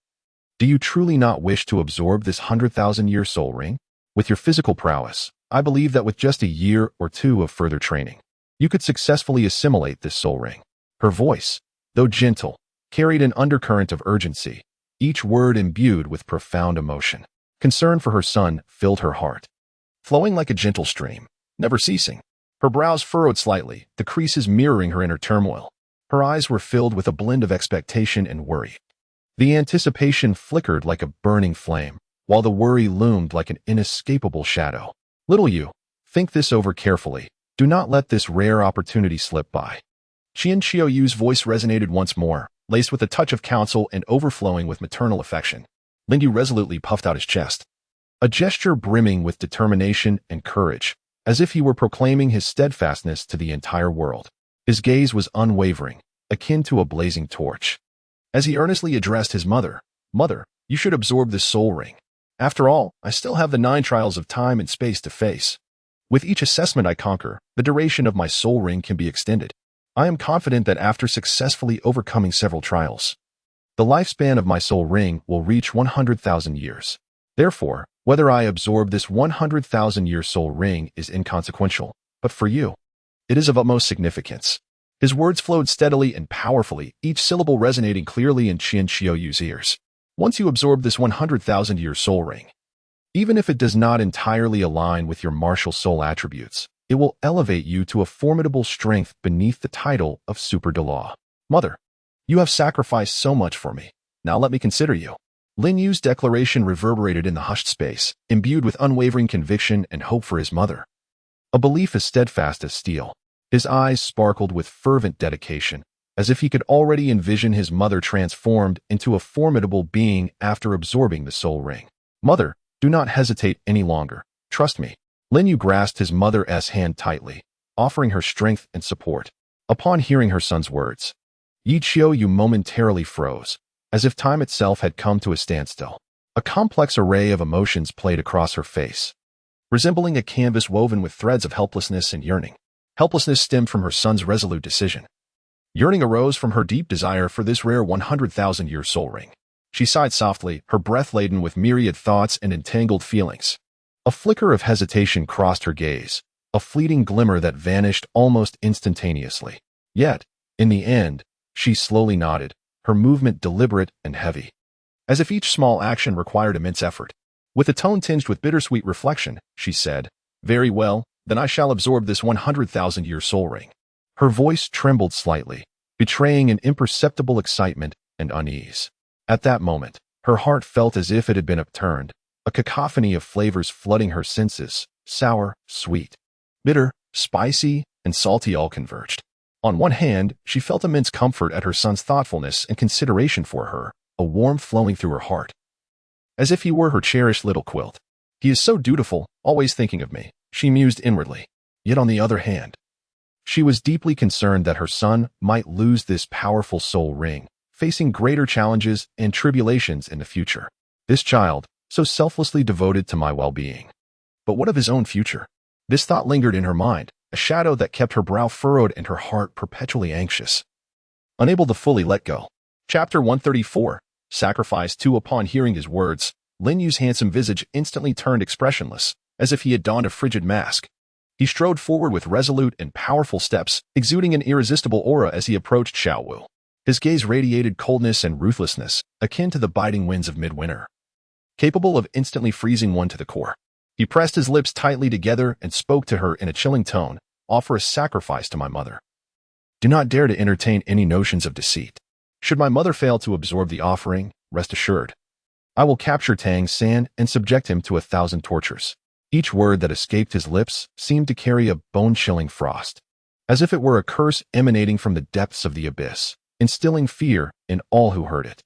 do you truly not wish to absorb this 100,000-year soul ring? With your physical prowess, I believe that with just a year or two of further training, you could successfully assimilate this soul ring." Her voice, though gentle, carried an undercurrent of urgency, each word imbued with profound emotion. Concern for her son filled her heart, flowing like a gentle stream, never ceasing. Her brows furrowed slightly, the creases mirroring her inner turmoil. Her eyes were filled with a blend of expectation and worry. The anticipation flickered like a burning flame, while the worry loomed like an inescapable shadow. "Little Yu, think this over carefully. Do not let this rare opportunity slip by." Qin Xiaoyu's voice resonated once more, laced with a touch of counsel and overflowing with maternal affection. Lin Yu resolutely puffed out his chest, a gesture brimming with determination and courage, as if he were proclaiming his steadfastness to the entire world. His gaze was unwavering, akin to a blazing torch. As he earnestly addressed his mother, "Mother, you should absorb this soul ring. After all, I still have the 9 trials of time and space to face. With each assessment I conquer, the duration of my soul ring can be extended. I am confident that after successfully overcoming several trials, the lifespan of my soul ring will reach 100,000 years. Therefore, whether I absorb this 100,000-year soul ring is inconsequential, but for you, it is of utmost significance." His words flowed steadily and powerfully, each syllable resonating clearly in Qin Xiaoyu's ears. "Once you absorb this 100,000-year soul ring, even if it does not entirely align with your martial soul attributes, it will elevate you to a formidable strength beneath the title of Super Douluo. Mother, you have sacrificed so much for me. Now let me consider you." Lin Yu's declaration reverberated in the hushed space, imbued with unwavering conviction and hope for his mother, a belief as steadfast as steel. His eyes sparkled with fervent dedication, as if he could already envision his mother transformed into a formidable being after absorbing the soul ring. "Mother, do not hesitate any longer. Trust me." Lin Yu grasped his mother's hand tightly, offering her strength and support. Upon hearing her son's words, Yi Xiaoyu momentarily froze, as if time itself had come to a standstill. A complex array of emotions played across her face, resembling a canvas woven with threads of helplessness and yearning. Helplessness stemmed from her son's resolute decision. Yearning arose from her deep desire for this rare 100,000-year soul ring. She sighed softly, her breath laden with myriad thoughts and entangled feelings. A flicker of hesitation crossed her gaze, a fleeting glimmer that vanished almost instantaneously. Yet, in the end, she slowly nodded, her movement deliberate and heavy, as if each small action required immense effort. With a tone tinged with bittersweet reflection, she said, "Very well, then I shall absorb this 100,000-year soul ring." Her voice trembled slightly, betraying an imperceptible excitement and unease. At that moment, her heart felt as if it had been upturned, a cacophony of flavors flooding her senses, sour, sweet, bitter, spicy, and salty all converged. On one hand, she felt immense comfort at her son's thoughtfulness and consideration for her, a warmth flowing through her heart, as if he were her cherished little quilt. "He is so dutiful, always thinking of me," she mused inwardly. Yet on the other hand, she was deeply concerned that her son might lose this powerful soul ring, facing greater challenges and tribulations in the future. This child, so selflessly devoted to my well-being. But what of his own future? This thought lingered in her mind, a shadow that kept her brow furrowed and her heart perpetually anxious, unable to fully let go. Chapter 134, Sacrifice 2. Upon hearing his words, Lin Yu's handsome visage instantly turned expressionless, as if he had donned a frigid mask. He strode forward with resolute and powerful steps, exuding an irresistible aura as he approached Xiao Wu. His gaze radiated coldness and ruthlessness, akin to the biting winds of midwinter, capable of instantly freezing one to the core. He pressed his lips tightly together and spoke to her in a chilling tone, "Offer a sacrifice to my mother. Do not dare to entertain any notions of deceit. Should my mother fail to absorb the offering, rest assured, I will capture Tang San and subject him to 1,000 tortures." Each word that escaped his lips seemed to carry a bone-chilling frost, as if it were a curse emanating from the depths of the abyss, instilling fear in all who heard it.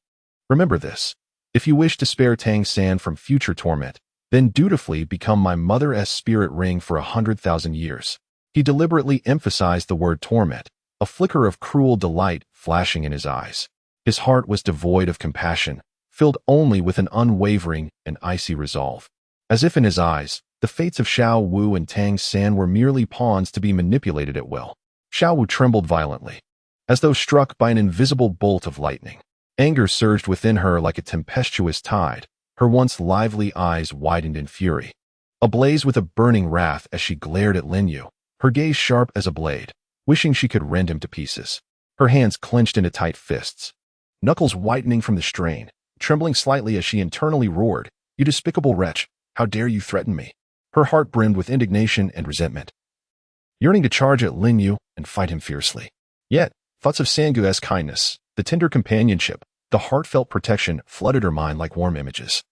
"Remember this. If you wish to spare Tang San from future torment, then dutifully become my mother's spirit ring for 100,000 years." He deliberately emphasized the word torment, a flicker of cruel delight flashing in his eyes. His heart was devoid of compassion, filled only with an unwavering and icy resolve. As if in his eyes, the fates of Xiao Wu and Tang San were merely pawns to be manipulated at will. Xiao Wu trembled violently, as though struck by an invisible bolt of lightning. Anger surged within her like a tempestuous tide. Her once lively eyes widened in fury, ablaze with a burning wrath as she glared at Lin Yu, her gaze sharp as a blade, wishing she could rend him to pieces. Her hands clenched into tight fists, knuckles whitening from the strain, trembling slightly as she internally roared, "You despicable wretch, how dare you threaten me?" Her heart brimmed with indignation and resentment, yearning to charge at Lin Yu and fight him fiercely. Yet, thoughts of Sangu's kindness, the tender companionship, the heartfelt protection flooded her mind like warm images,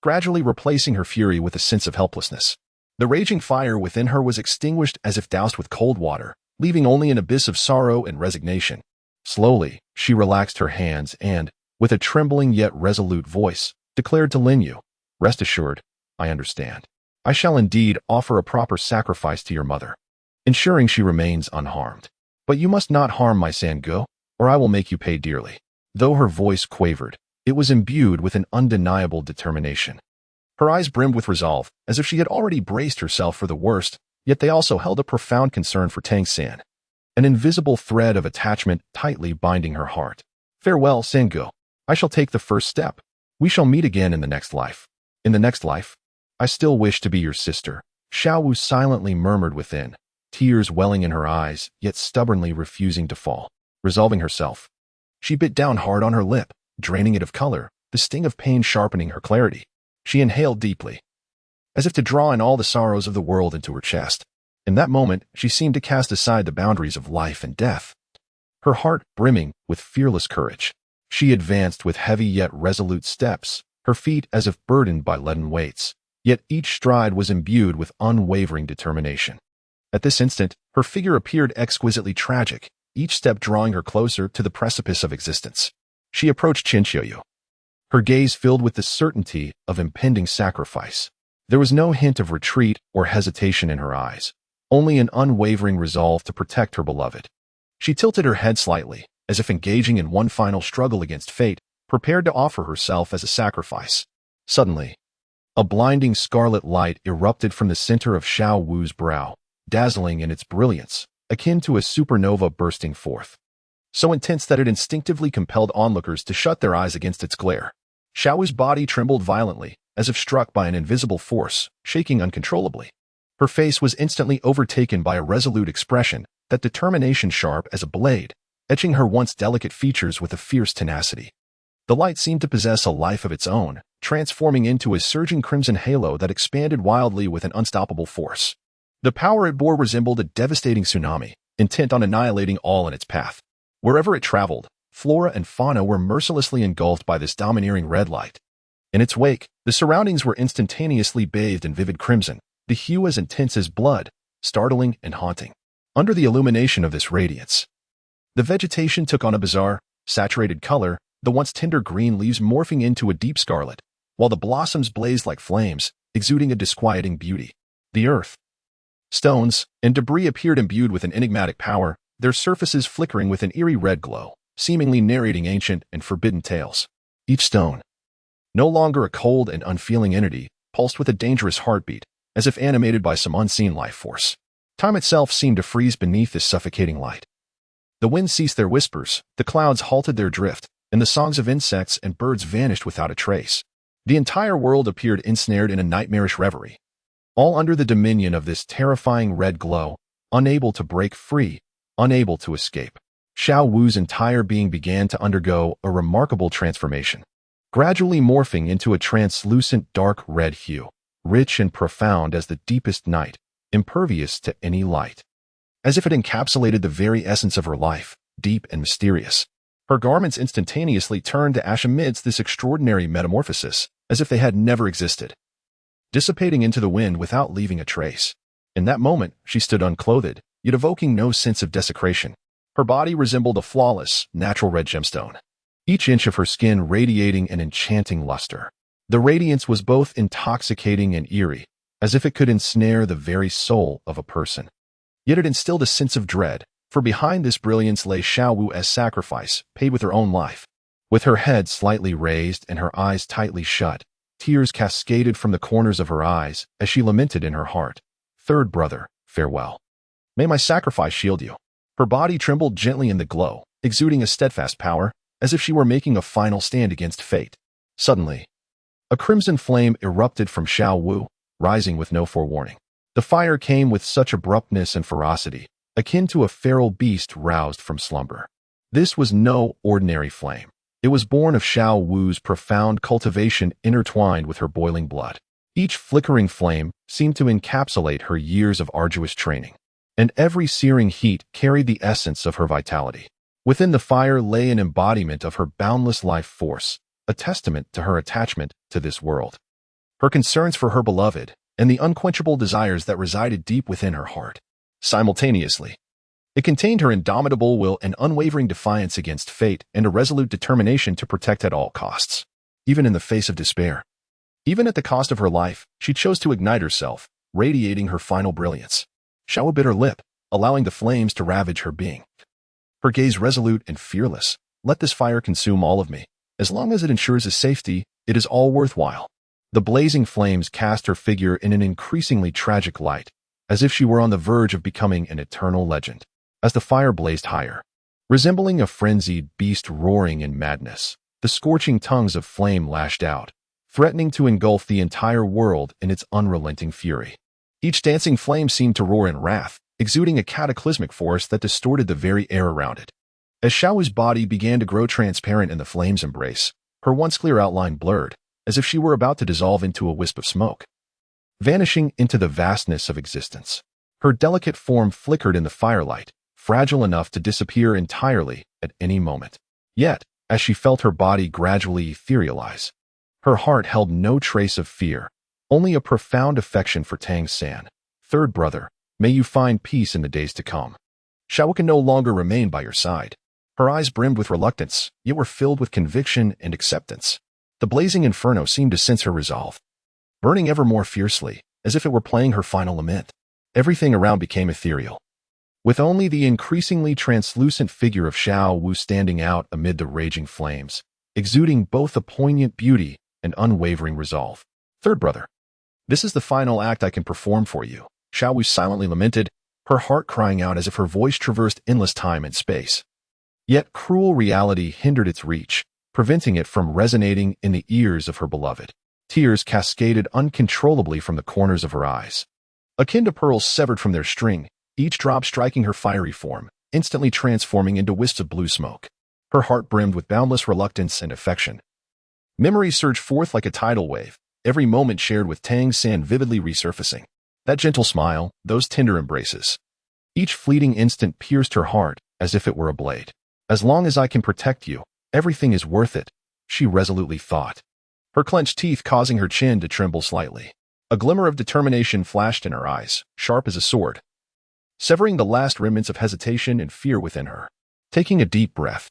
gradually replacing her fury with a sense of helplessness. The raging fire within her was extinguished as if doused with cold water, leaving only an abyss of sorrow and resignation. Slowly, she relaxed her hands and, with a trembling yet resolute voice, declared to Lin Yu, "Rest assured, I understand. I shall indeed offer a proper sacrifice to your mother, ensuring she remains unharmed. But you must not harm my Sangu, or I will make you pay dearly." Though her voice quavered, it was imbued with an undeniable determination. Her eyes brimmed with resolve, as if she had already braced herself for the worst, yet they also held a profound concern for Tang San, an invisible thread of attachment tightly binding her heart. "Farewell, Sangu. I shall take the first step. We shall meet again in the next life." "In the next life? I still wish to be your sister," Xiao Wu silently murmured within, tears welling in her eyes, yet stubbornly refusing to fall. Resolving herself, she bit down hard on her lip, draining it of color, the sting of pain sharpening her clarity. She inhaled deeply, as if to draw in all the sorrows of the world into her chest. In that moment, she seemed to cast aside the boundaries of life and death, her heart brimming with fearless courage. She advanced with heavy yet resolute steps, her feet as if burdened by leaden weights, yet each stride was imbued with unwavering determination. At this instant, her figure appeared exquisitely tragic, each step drawing her closer to the precipice of existence. She approached Qinqiuyu, her gaze filled with the certainty of impending sacrifice. There was no hint of retreat or hesitation in her eyes, only an unwavering resolve to protect her beloved. She tilted her head slightly, as if engaging in one final struggle against fate, prepared to offer herself as a sacrifice. Suddenly, a blinding scarlet light erupted from the center of Xiao Wu's brow, dazzling in its brilliance, akin to a supernova bursting forth, so intense that it instinctively compelled onlookers to shut their eyes against its glare. Xiao Wu's body trembled violently, as if struck by an invisible force, shaking uncontrollably. Her face was instantly overtaken by a resolute expression, that determination sharp as a blade, etching her once delicate features with a fierce tenacity. The light seemed to possess a life of its own, transforming into a surging crimson halo that expanded wildly with an unstoppable force. The power it bore resembled a devastating tsunami, intent on annihilating all in its path. Wherever it traveled, flora and fauna were mercilessly engulfed by this domineering red light. In its wake, the surroundings were instantaneously bathed in vivid crimson, the hue as intense as blood, startling and haunting. Under the illumination of this radiance, the vegetation took on a bizarre, saturated color, the once tender green leaves morphing into a deep scarlet, while the blossoms blazed like flames, exuding a disquieting beauty. The earth, stones, and debris appeared imbued with an enigmatic power, their surfaces flickering with an eerie red glow, seemingly narrating ancient and forbidden tales. Each stone, no longer a cold and unfeeling entity, pulsed with a dangerous heartbeat, as if animated by some unseen life force. Time itself seemed to freeze beneath this suffocating light. The winds ceased their whispers, the clouds halted their drift, and the songs of insects and birds vanished without a trace. The entire world appeared ensnared in a nightmarish reverie, all under the dominion of this terrifying red glow, unable to break free, unable to escape. Xiao Wu's entire being began to undergo a remarkable transformation, gradually morphing into a translucent dark red hue, rich and profound as the deepest night, impervious to any light. As if it encapsulated the very essence of her life, deep and mysterious. Her garments instantaneously turned to ash amidst this extraordinary metamorphosis, as if they had never existed, dissipating into the wind without leaving a trace. In that moment, she stood unclothed, yet evoking no sense of desecration. Her body resembled a flawless, natural red gemstone, each inch of her skin radiating an enchanting luster. The radiance was both intoxicating and eerie, as if it could ensnare the very soul of a person. Yet it instilled a sense of dread, for behind this brilliance lay Xiao Wu as sacrifice, paid with her own life. With her head slightly raised and her eyes tightly shut, tears cascaded from the corners of her eyes as she lamented in her heart, "Third brother, farewell. May my sacrifice shield you." Her body trembled gently in the glow, exuding a steadfast power, as if she were making a final stand against fate. Suddenly, a crimson flame erupted from Xiao Wu, rising with no forewarning. The fire came with such abruptness and ferocity, akin to a feral beast roused from slumber. This was no ordinary flame. It was born of Xiao Wu's profound cultivation intertwined with her boiling blood. Each flickering flame seemed to encapsulate her years of arduous training, and every searing heat carried the essence of her vitality. Within the fire lay an embodiment of her boundless life force, a testament to her attachment to this world, her concerns for her beloved, and the unquenchable desires that resided deep within her heart. Simultaneously, it contained her indomitable will and unwavering defiance against fate and a resolute determination to protect at all costs, even in the face of despair. Even at the cost of her life, she chose to ignite herself, radiating her final brilliance. Xiao Wu bit her lip, allowing the flames to ravage her being. Her gaze resolute and fearless. "Let this fire consume all of me. As long as it ensures his safety, it is all worthwhile." The blazing flames cast her figure in an increasingly tragic light, as if she were on the verge of becoming an eternal legend. As the fire blazed higher, resembling a frenzied beast roaring in madness, the scorching tongues of flame lashed out, threatening to engulf the entire world in its unrelenting fury. Each dancing flame seemed to roar in wrath, exuding a cataclysmic force that distorted the very air around it. As Xiao Wu's body began to grow transparent in the flame's embrace, her once clear outline blurred, as if she were about to dissolve into a wisp of smoke, vanishing into the vastness of existence. Her delicate form flickered in the firelight, fragile enough to disappear entirely at any moment. Yet, as she felt her body gradually etherealize, her heart held no trace of fear, only a profound affection for Tang San. "Third brother, may you find peace in the days to come." Xiao Wu can no longer remain by your side. Her eyes brimmed with reluctance, yet were filled with conviction and acceptance. The blazing inferno seemed to sense her resolve, burning ever more fiercely, as if it were playing her final lament. Everything around became ethereal, with only the increasingly translucent figure of Xiao Wu standing out amid the raging flames, exuding both a poignant beauty and unwavering resolve. "Third brother, this is the final act I can perform for you," Xiao Wu silently lamented, her heart crying out as if her voice traversed endless time and space. Yet cruel reality hindered its reach, preventing it from resonating in the ears of her beloved. Tears cascaded uncontrollably from the corners of her eyes, akin to pearls severed from their string, each drop striking her fiery form, instantly transforming into wisps of blue smoke. Her heart brimmed with boundless reluctance and affection. Memories surged forth like a tidal wave, every moment shared with Tang San vividly resurfacing. That gentle smile, those tender embraces. Each fleeting instant pierced her heart as if it were a blade. "As long as I can protect you, everything is worth it," she resolutely thought, her clenched teeth causing her chin to tremble slightly. A glimmer of determination flashed in her eyes, sharp as a sword, severing the last remnants of hesitation and fear within her. Taking a deep breath,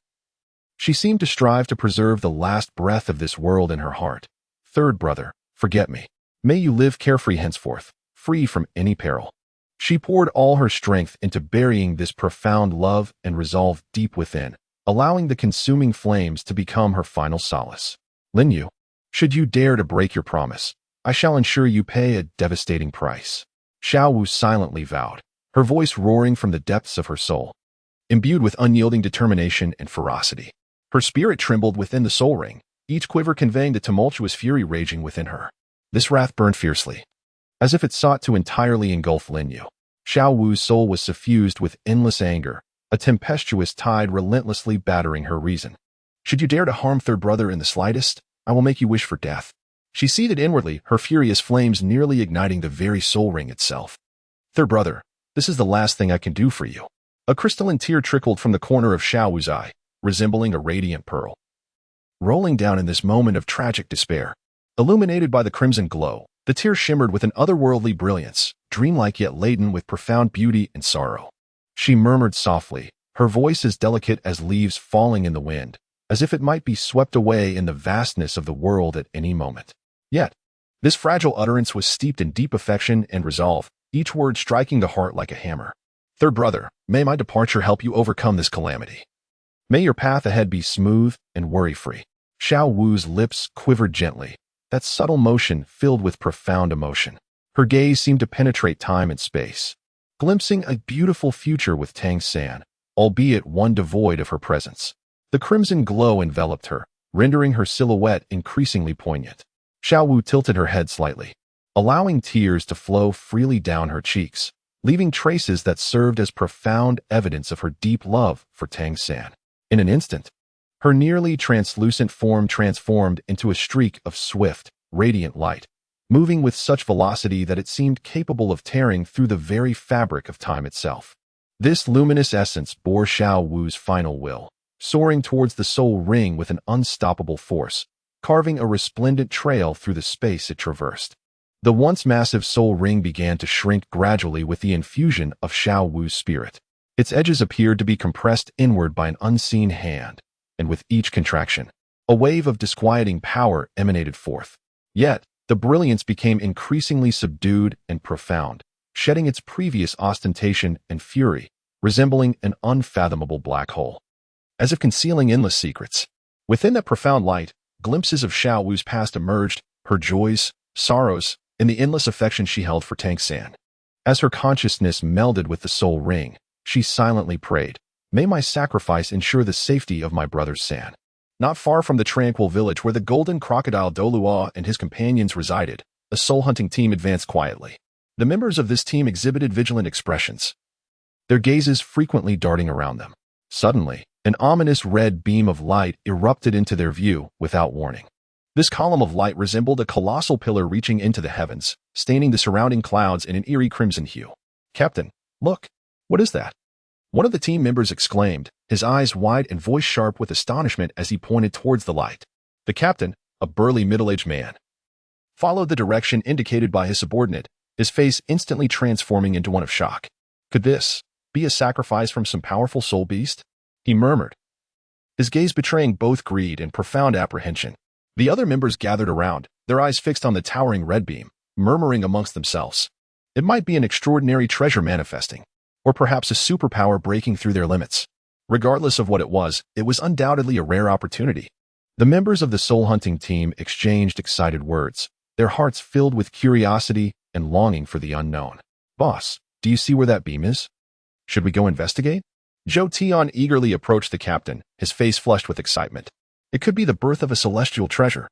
she seemed to strive to preserve the last breath of this world in her heart. "Third brother, forget me. May you live carefree henceforth, free from any peril." She poured all her strength into burying this profound love and resolve deep within, allowing the consuming flames to become her final solace. "Lin Yu, should you dare to break your promise, I shall ensure you pay a devastating price," Xiao Wu silently vowed, her voice roaring from the depths of her soul, imbued with unyielding determination and ferocity. Her spirit trembled within the soul ring, each quiver conveying the tumultuous fury raging within her. This wrath burned fiercely, as if it sought to entirely engulf Lin Yu. Xiao Wu's soul was suffused with endless anger, a tempestuous tide relentlessly battering her reason. Should you dare to harm third brother in the slightest, I will make you wish for death. She seethed inwardly, her furious flames nearly igniting the very soul ring itself. Third brother, this is the last thing I can do for you. A crystalline tear trickled from the corner of Xiao Wu's eye, resembling a radiant pearl. Rolling down in this moment of tragic despair, illuminated by the crimson glow, the tear shimmered with an otherworldly brilliance, dreamlike yet laden with profound beauty and sorrow. She murmured softly, her voice as delicate as leaves falling in the wind, as if it might be swept away in the vastness of the world at any moment. Yet, this fragile utterance was steeped in deep affection and resolve, each word striking the heart like a hammer. Third brother, may my departure help you overcome this calamity. May your path ahead be smooth and worry-free. Xiao Wu's lips quivered gently, that subtle motion filled with profound emotion. Her gaze seemed to penetrate time and space, glimpsing a beautiful future with Tang San, albeit one devoid of her presence. The crimson glow enveloped her, rendering her silhouette increasingly poignant. Xiao Wu tilted her head slightly, allowing tears to flow freely down her cheeks, leaving traces that served as profound evidence of her deep love for Tang San. In an instant, her nearly translucent form transformed into a streak of swift, radiant light, moving with such velocity that it seemed capable of tearing through the very fabric of time itself. This luminous essence bore Xiao Wu's final will, soaring towards the soul ring with an unstoppable force, carving a resplendent trail through the space it traversed. The once massive soul ring began to shrink gradually with the infusion of Xiao Wu's spirit. Its edges appeared to be compressed inward by an unseen hand, and with each contraction, a wave of disquieting power emanated forth. Yet, the brilliance became increasingly subdued and profound, shedding its previous ostentation and fury, resembling an unfathomable black hole. As if concealing endless secrets, within that profound light, glimpses of Xiao Wu's past emerged, her joys, sorrows, and the endless affection she held for Tang San. As her consciousness melded with the soul ring, she silently prayed, "May my sacrifice ensure the safety of my brother San." Not far from the tranquil village where the golden crocodile Douluo and his companions resided, a soul-hunting team advanced quietly. The members of this team exhibited vigilant expressions, their gazes frequently darting around them. Suddenly, an ominous red beam of light erupted into their view without warning. This column of light resembled a colossal pillar reaching into the heavens, staining the surrounding clouds in an eerie crimson hue. "Captain, look! What is that?" One of the team members exclaimed, his eyes wide and voice sharp with astonishment as he pointed towards the light. The captain, a burly middle-aged man, followed the direction indicated by his subordinate, his face instantly transforming into one of shock. "Could this be a sacrifice from some powerful soul beast?" he murmured, his gaze betraying both greed and profound apprehension. The other members gathered around, their eyes fixed on the towering red beam, murmuring amongst themselves. It might be an extraordinary treasure manifesting, or perhaps a superpower breaking through their limits. Regardless of what it was undoubtedly a rare opportunity. The members of the soul-hunting team exchanged excited words, their hearts filled with curiosity and longing for the unknown. "Boss, do you see where that beam is? Should we go investigate?" Zhou Tian eagerly approached the captain, his face flushed with excitement. It could be the birth of a celestial treasure.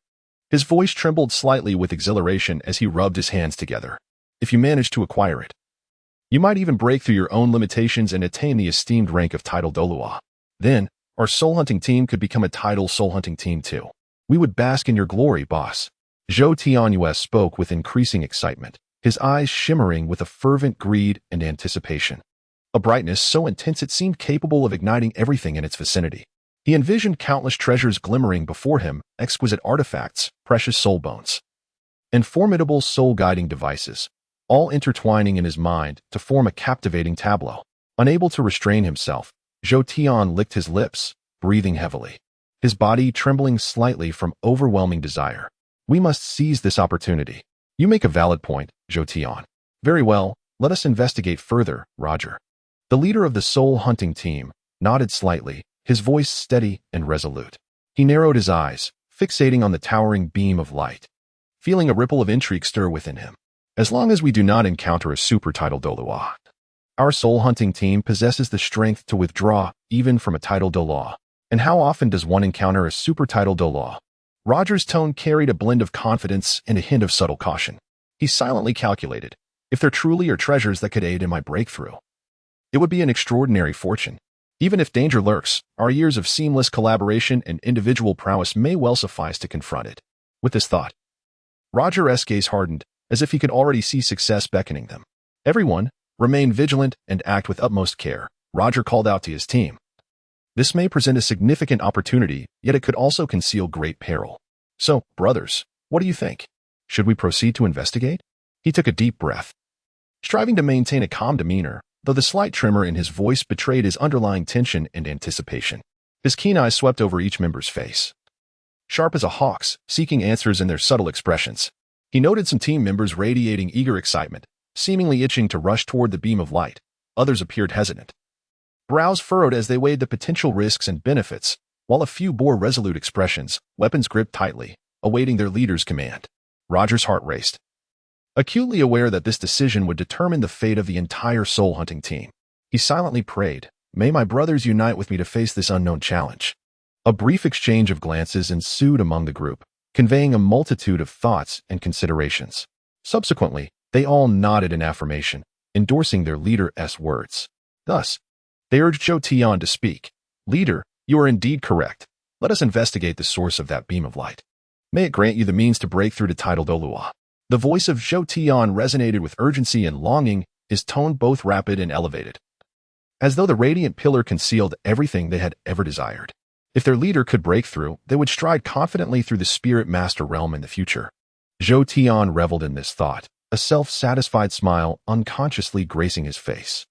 His voice trembled slightly with exhilaration as he rubbed his hands together. "If you manage to acquire it, you might even break through your own limitations and attain the esteemed rank of title Douluo. Then, our soul-hunting team could become a title soul-hunting team too. We would bask in your glory, boss." Zhou Tianyue spoke with increasing excitement, his eyes shimmering with a fervent greed and anticipation. A brightness so intense it seemed capable of igniting everything in its vicinity. He envisioned countless treasures glimmering before him, exquisite artifacts, precious soul bones, and formidable soul-guiding devices, all intertwining in his mind to form a captivating tableau. Unable to restrain himself, Zhou Tian licked his lips, breathing heavily, his body trembling slightly from overwhelming desire. "We must seize this opportunity." "You make a valid point, Zhou Tian." "Very well, let us investigate further, Roger." The leader of the soul-hunting team nodded slightly, his voice steady and resolute. He narrowed his eyes, fixating on the towering beam of light, feeling a ripple of intrigue stir within him. "As long as we do not encounter a super title Douluo, our soul-hunting team possesses the strength to withdraw even from a title Douluo. And how often does one encounter a super title Douluo?" Roger's tone carried a blend of confidence and a hint of subtle caution. He silently calculated, "If there truly are treasures that could aid in my breakthrough, it would be an extraordinary fortune. Even if danger lurks, our years of seamless collaboration and individual prowess may well suffice to confront it. With this thought, Roger's gaze hardened, as if he could already see success beckoning them. Everyone, remain vigilant and act with utmost care, Roger called out to his team. This may present a significant opportunity, yet it could also conceal great peril. So, brothers, what do you think? Should we proceed to investigate? He took a deep breath, striving to maintain a calm demeanor, though the slight tremor in his voice betrayed his underlying tension and anticipation. His keen eyes swept over each member's face, sharp as a hawk's, seeking answers in their subtle expressions. He noted some team members radiating eager excitement, seemingly itching to rush toward the beam of light. Others appeared hesitant, brows furrowed as they weighed the potential risks and benefits, while a few bore resolute expressions, weapons gripped tightly, awaiting their leader's command. Roger's heart raced, acutely aware that this decision would determine the fate of the entire soul-hunting team. He silently prayed, "May my brothers unite with me to face this unknown challenge." A brief exchange of glances ensued among the group, conveying a multitude of thoughts and considerations. Subsequently, they all nodded in affirmation, endorsing their leader's words. Thus, they urged Zhou Tian to speak. "Leader, you are indeed correct. Let us investigate the source of that beam of light. May it grant you the means to break through to tidal Douluo." The voice of Zhou Tian resonated with urgency and longing, his tone both rapid and elevated, as though the radiant pillar concealed everything they had ever desired. If their leader could break through, they would stride confidently through the spirit master realm in the future. Zhou Tian reveled in this thought, a self-satisfied smile unconsciously gracing his face.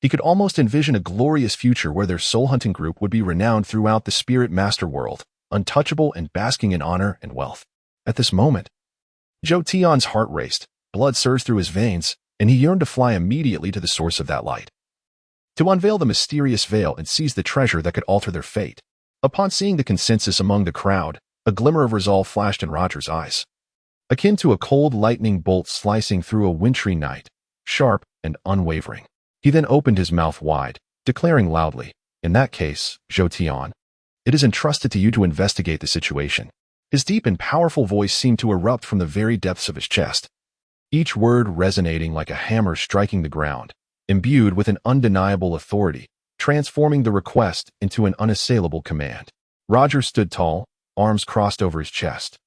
He could almost envision a glorious future where their soul-hunting group would be renowned throughout the spirit master world, untouchable and basking in honor and wealth. At this moment, Zhou Tian's heart raced, blood surged through his veins, and he yearned to fly immediately to the source of that light, to unveil the mysterious veil and seize the treasure that could alter their fate. Upon seeing the consensus among the crowd, a glimmer of resolve flashed in Roger's eyes, akin to a cold lightning bolt slicing through a wintry night, sharp and unwavering. He then opened his mouth wide, declaring loudly, "In that case, Zhou Tian, it is entrusted to you to investigate the situation." His deep and powerful voice seemed to erupt from the very depths of his chest, each word resonating like a hammer striking the ground, imbued with an undeniable authority, transforming the request into an unassailable command. Roger stood tall, arms crossed over his chest,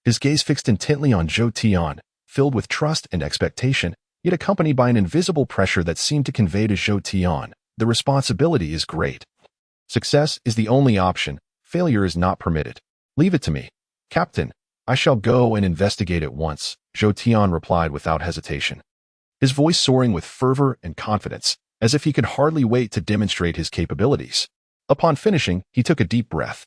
his gaze fixed intently on Zhou Tian, filled with trust and expectation, yet accompanied by an invisible pressure that seemed to convey to Zhou Tian, "The responsibility is great. Success is the only option. Failure is not permitted. Leave it to me. Captain, I shall go and investigate at once," Zhou Tian replied without hesitation, his voice soaring with fervor and confidence, as if he could hardly wait to demonstrate his capabilities. Upon finishing, he took a deep breath,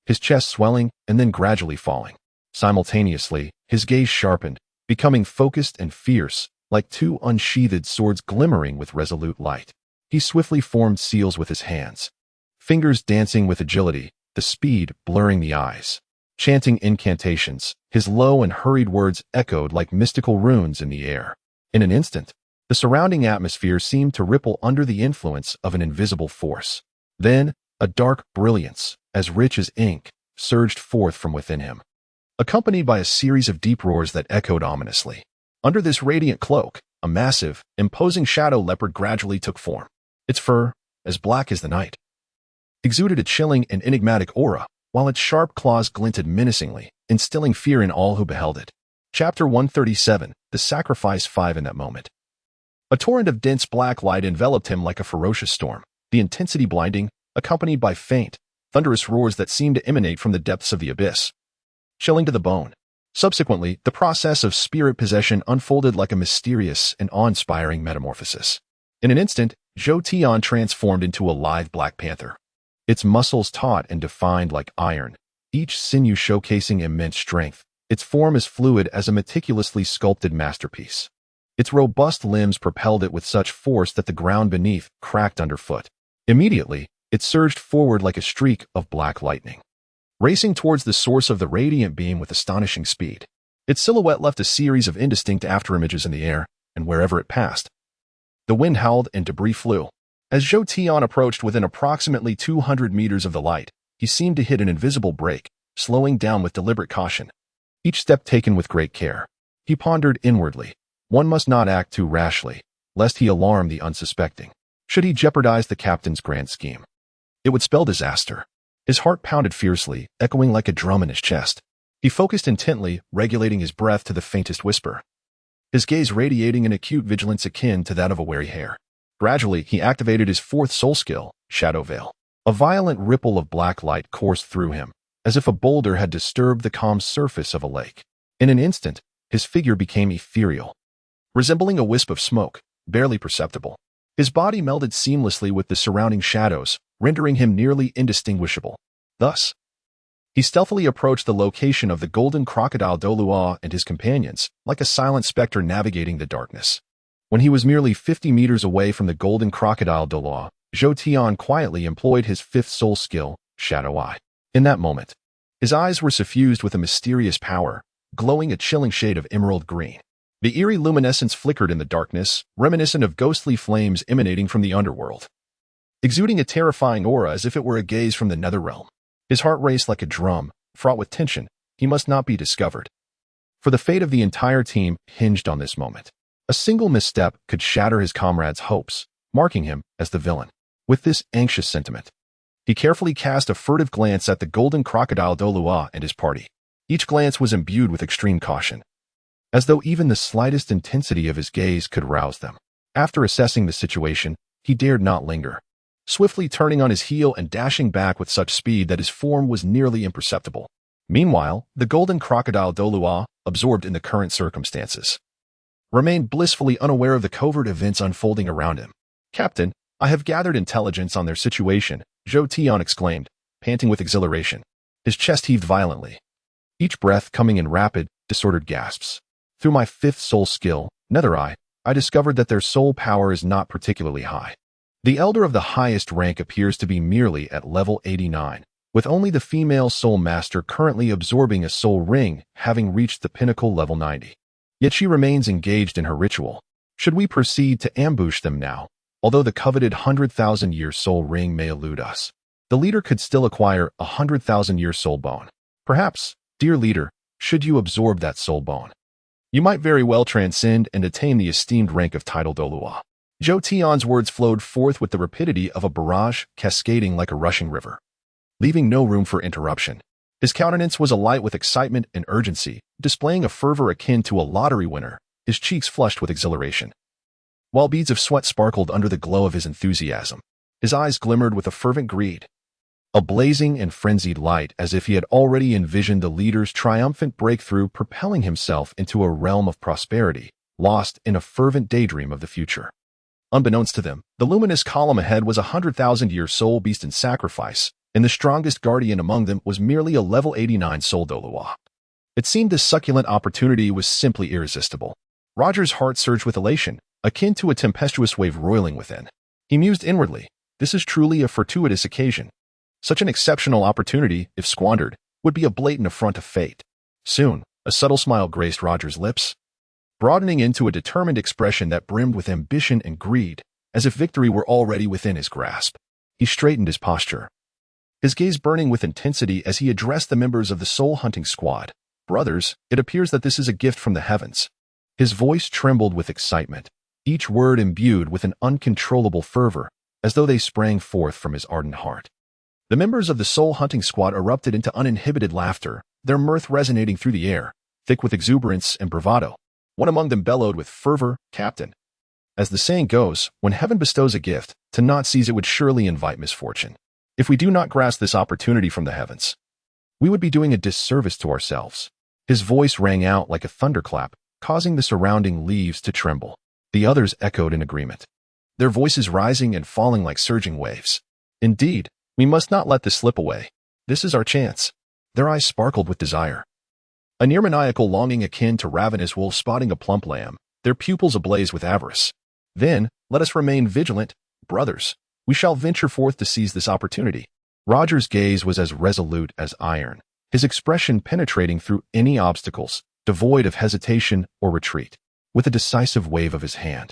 his chest swelling and then gradually falling. Simultaneously, his gaze sharpened, becoming focused and fierce, like two unsheathed swords glimmering with resolute light. He swiftly formed seals with his hands, fingers dancing with agility, the speed blurring the eyes. Chanting incantations, his low and hurried words echoed like mystical runes in the air. In an instant, the surrounding atmosphere seemed to ripple under the influence of an invisible force. Then, a dark brilliance, as rich as ink, surged forth from within him, accompanied by a series of deep roars that echoed ominously. Under this radiant cloak, a massive, imposing shadow leopard gradually took form. Its fur, as black as the night, exuded a chilling and enigmatic aura, while its sharp claws glinted menacingly, instilling fear in all who beheld it. Chapter 137, The Sacrifice 5. In that moment, a torrent of dense black light enveloped him like a ferocious storm, the intensity blinding, accompanied by faint, thunderous roars that seemed to emanate from the depths of the abyss, chilling to the bone. Subsequently, the process of spirit possession unfolded like a mysterious and awe-inspiring metamorphosis. In an instant, Zhou Tian transformed into a lithe black panther, its muscles taut and defined like iron, each sinew showcasing immense strength. Its form as fluid as a meticulously sculpted masterpiece. Its robust limbs propelled it with such force that the ground beneath cracked underfoot. Immediately, it surged forward like a streak of black lightning, racing towards the source of the radiant beam with astonishing speed. Its silhouette left a series of indistinct afterimages in the air, and wherever it passed, the wind howled and debris flew. As Zhou Tian approached within approximately 200 meters of the light, he seemed to hit an invisible break, slowing down with deliberate caution, each step taken with great care. He pondered inwardly. One must not act too rashly, lest he alarm the unsuspecting. Should he jeopardize the captain's grand scheme? It would spell disaster. His heart pounded fiercely, echoing like a drum in his chest. He focused intently, regulating his breath to the faintest whisper, his gaze radiating an acute vigilance akin to that of a wary hare. Gradually, he activated his fourth soul skill, Shadow Veil. A violent ripple of black light coursed through him, as if a boulder had disturbed the calm surface of a lake. In an instant, his figure became ethereal, resembling a wisp of smoke, barely perceptible. His body melded seamlessly with the surrounding shadows, rendering him nearly indistinguishable. Thus, he stealthily approached the location of the golden crocodile Douluo and his companions, like a silent specter navigating the darkness. When he was merely 50 meters away from the golden crocodile Douluo, Zhou Tian quietly employed his fifth soul skill, Shadow Eye. In that moment, his eyes were suffused with a mysterious power, glowing a chilling shade of emerald green. The eerie luminescence flickered in the darkness, reminiscent of ghostly flames emanating from the underworld, exuding a terrifying aura as if it were a gaze from the netherrealm. His heart raced like a drum, fraught with tension. He must not be discovered, for the fate of the entire team hinged on this moment. A single misstep could shatter his comrades' hopes, marking him as the villain. With this anxious sentiment, he carefully cast a furtive glance at the golden crocodile Douluo and his party. Each glance was imbued with extreme caution, as though even the slightest intensity of his gaze could rouse them. After assessing the situation, he dared not linger, swiftly turning on his heel and dashing back with such speed that his form was nearly imperceptible. Meanwhile, the golden crocodile Douluo, absorbed in the current circumstances, remained blissfully unaware of the covert events unfolding around him. "Captain, I have gathered intelligence on their situation," Zhou Tian exclaimed, panting with exhilaration. His chest heaved violently, each breath coming in rapid, disordered gasps. "Through my fifth soul skill, Nether Eye, I discovered that their soul power is not particularly high. The elder of the highest rank appears to be merely at level 89, with only the female soul master currently absorbing a soul ring, having reached the pinnacle level 90. Yet she remains engaged in her ritual. Should we proceed to ambush them now? Although the coveted 100,000-year soul ring may elude us, the leader could still acquire a 100,000-year soul bone. Perhaps, dear leader, should you absorb that soul bone, you might very well transcend and attain the esteemed rank of title Douluo." Zhou Tian's words flowed forth with the rapidity of a barrage, cascading like a rushing river, leaving no room for interruption. His countenance was alight with excitement and urgency, displaying a fervor akin to a lottery winner, his cheeks flushed with exhilaration, while beads of sweat sparkled under the glow of his enthusiasm. His eyes glimmered with a fervent greed, a blazing and frenzied light as if he had already envisioned the leader's triumphant breakthrough propelling himself into a realm of prosperity, lost in a fervent daydream of the future. Unbeknownst to them, the luminous column ahead was a 100,000-year soul beast in sacrifice, and the strongest guardian among them was merely a level 89 soul Douluo. It seemed this succulent opportunity was simply irresistible. Roger's heart surged with elation, akin to a tempestuous wave roiling within. He mused inwardly, this is truly a fortuitous occasion. Such an exceptional opportunity, if squandered, would be a blatant affront to fate. Soon, a subtle smile graced Roger's lips, broadening into a determined expression that brimmed with ambition and greed, as if victory were already within his grasp. He straightened his posture, his gaze burning with intensity as he addressed the members of the soul hunting squad. "Brothers, it appears that this is a gift from the heavens." His voice trembled with excitement, each word imbued with an uncontrollable fervor, as though they sprang forth from his ardent heart. The members of the soul hunting squad erupted into uninhibited laughter, their mirth resonating through the air, thick with exuberance and bravado. One among them bellowed with fervor, "Captain, as the saying goes, when heaven bestows a gift, to not seize it would surely invite misfortune. If we do not grasp this opportunity from the heavens, we would be doing a disservice to ourselves." His voice rang out like a thunderclap, causing the surrounding leaves to tremble. The others echoed in agreement, their voices rising and falling like surging waves. "Indeed, we must not let this slip away. This is our chance." Their eyes sparkled with desire, a near-maniacal longing akin to ravenous wolves spotting a plump lamb, their pupils ablaze with avarice. "Then, let us remain vigilant, brothers. We shall venture forth to seize this opportunity." Roger's gaze was as resolute as iron, his expression penetrating through any obstacles, devoid of hesitation or retreat. With a decisive wave of his hand,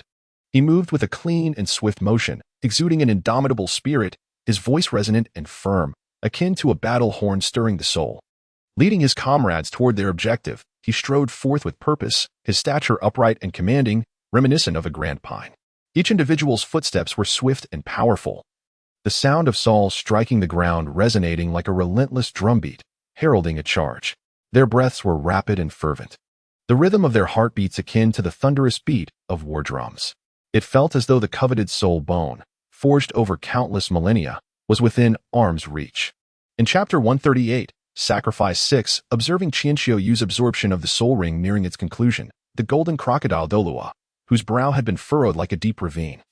he moved with a clean and swift motion, exuding an indomitable spirit, his voice resonant and firm, akin to a battle horn stirring the soul. Leading his comrades toward their objective, he strode forth with purpose, his stature upright and commanding, reminiscent of a grand pine. Each individual's footsteps were swift and powerful, the sound of soles striking the ground resonating like a relentless drumbeat, heralding a charge. Their breaths were rapid and fervent, the rhythm of their heartbeats akin to the thunderous beat of war drums. It felt as though the coveted soul bone, forged over countless millennia, was within arm's reach. In Chapter 138, Sacrifice 6, observing Qianxiuyu's absorption of the soul ring nearing its conclusion, the golden crocodile Douluo, whose brow had been furrowed like a deep ravine,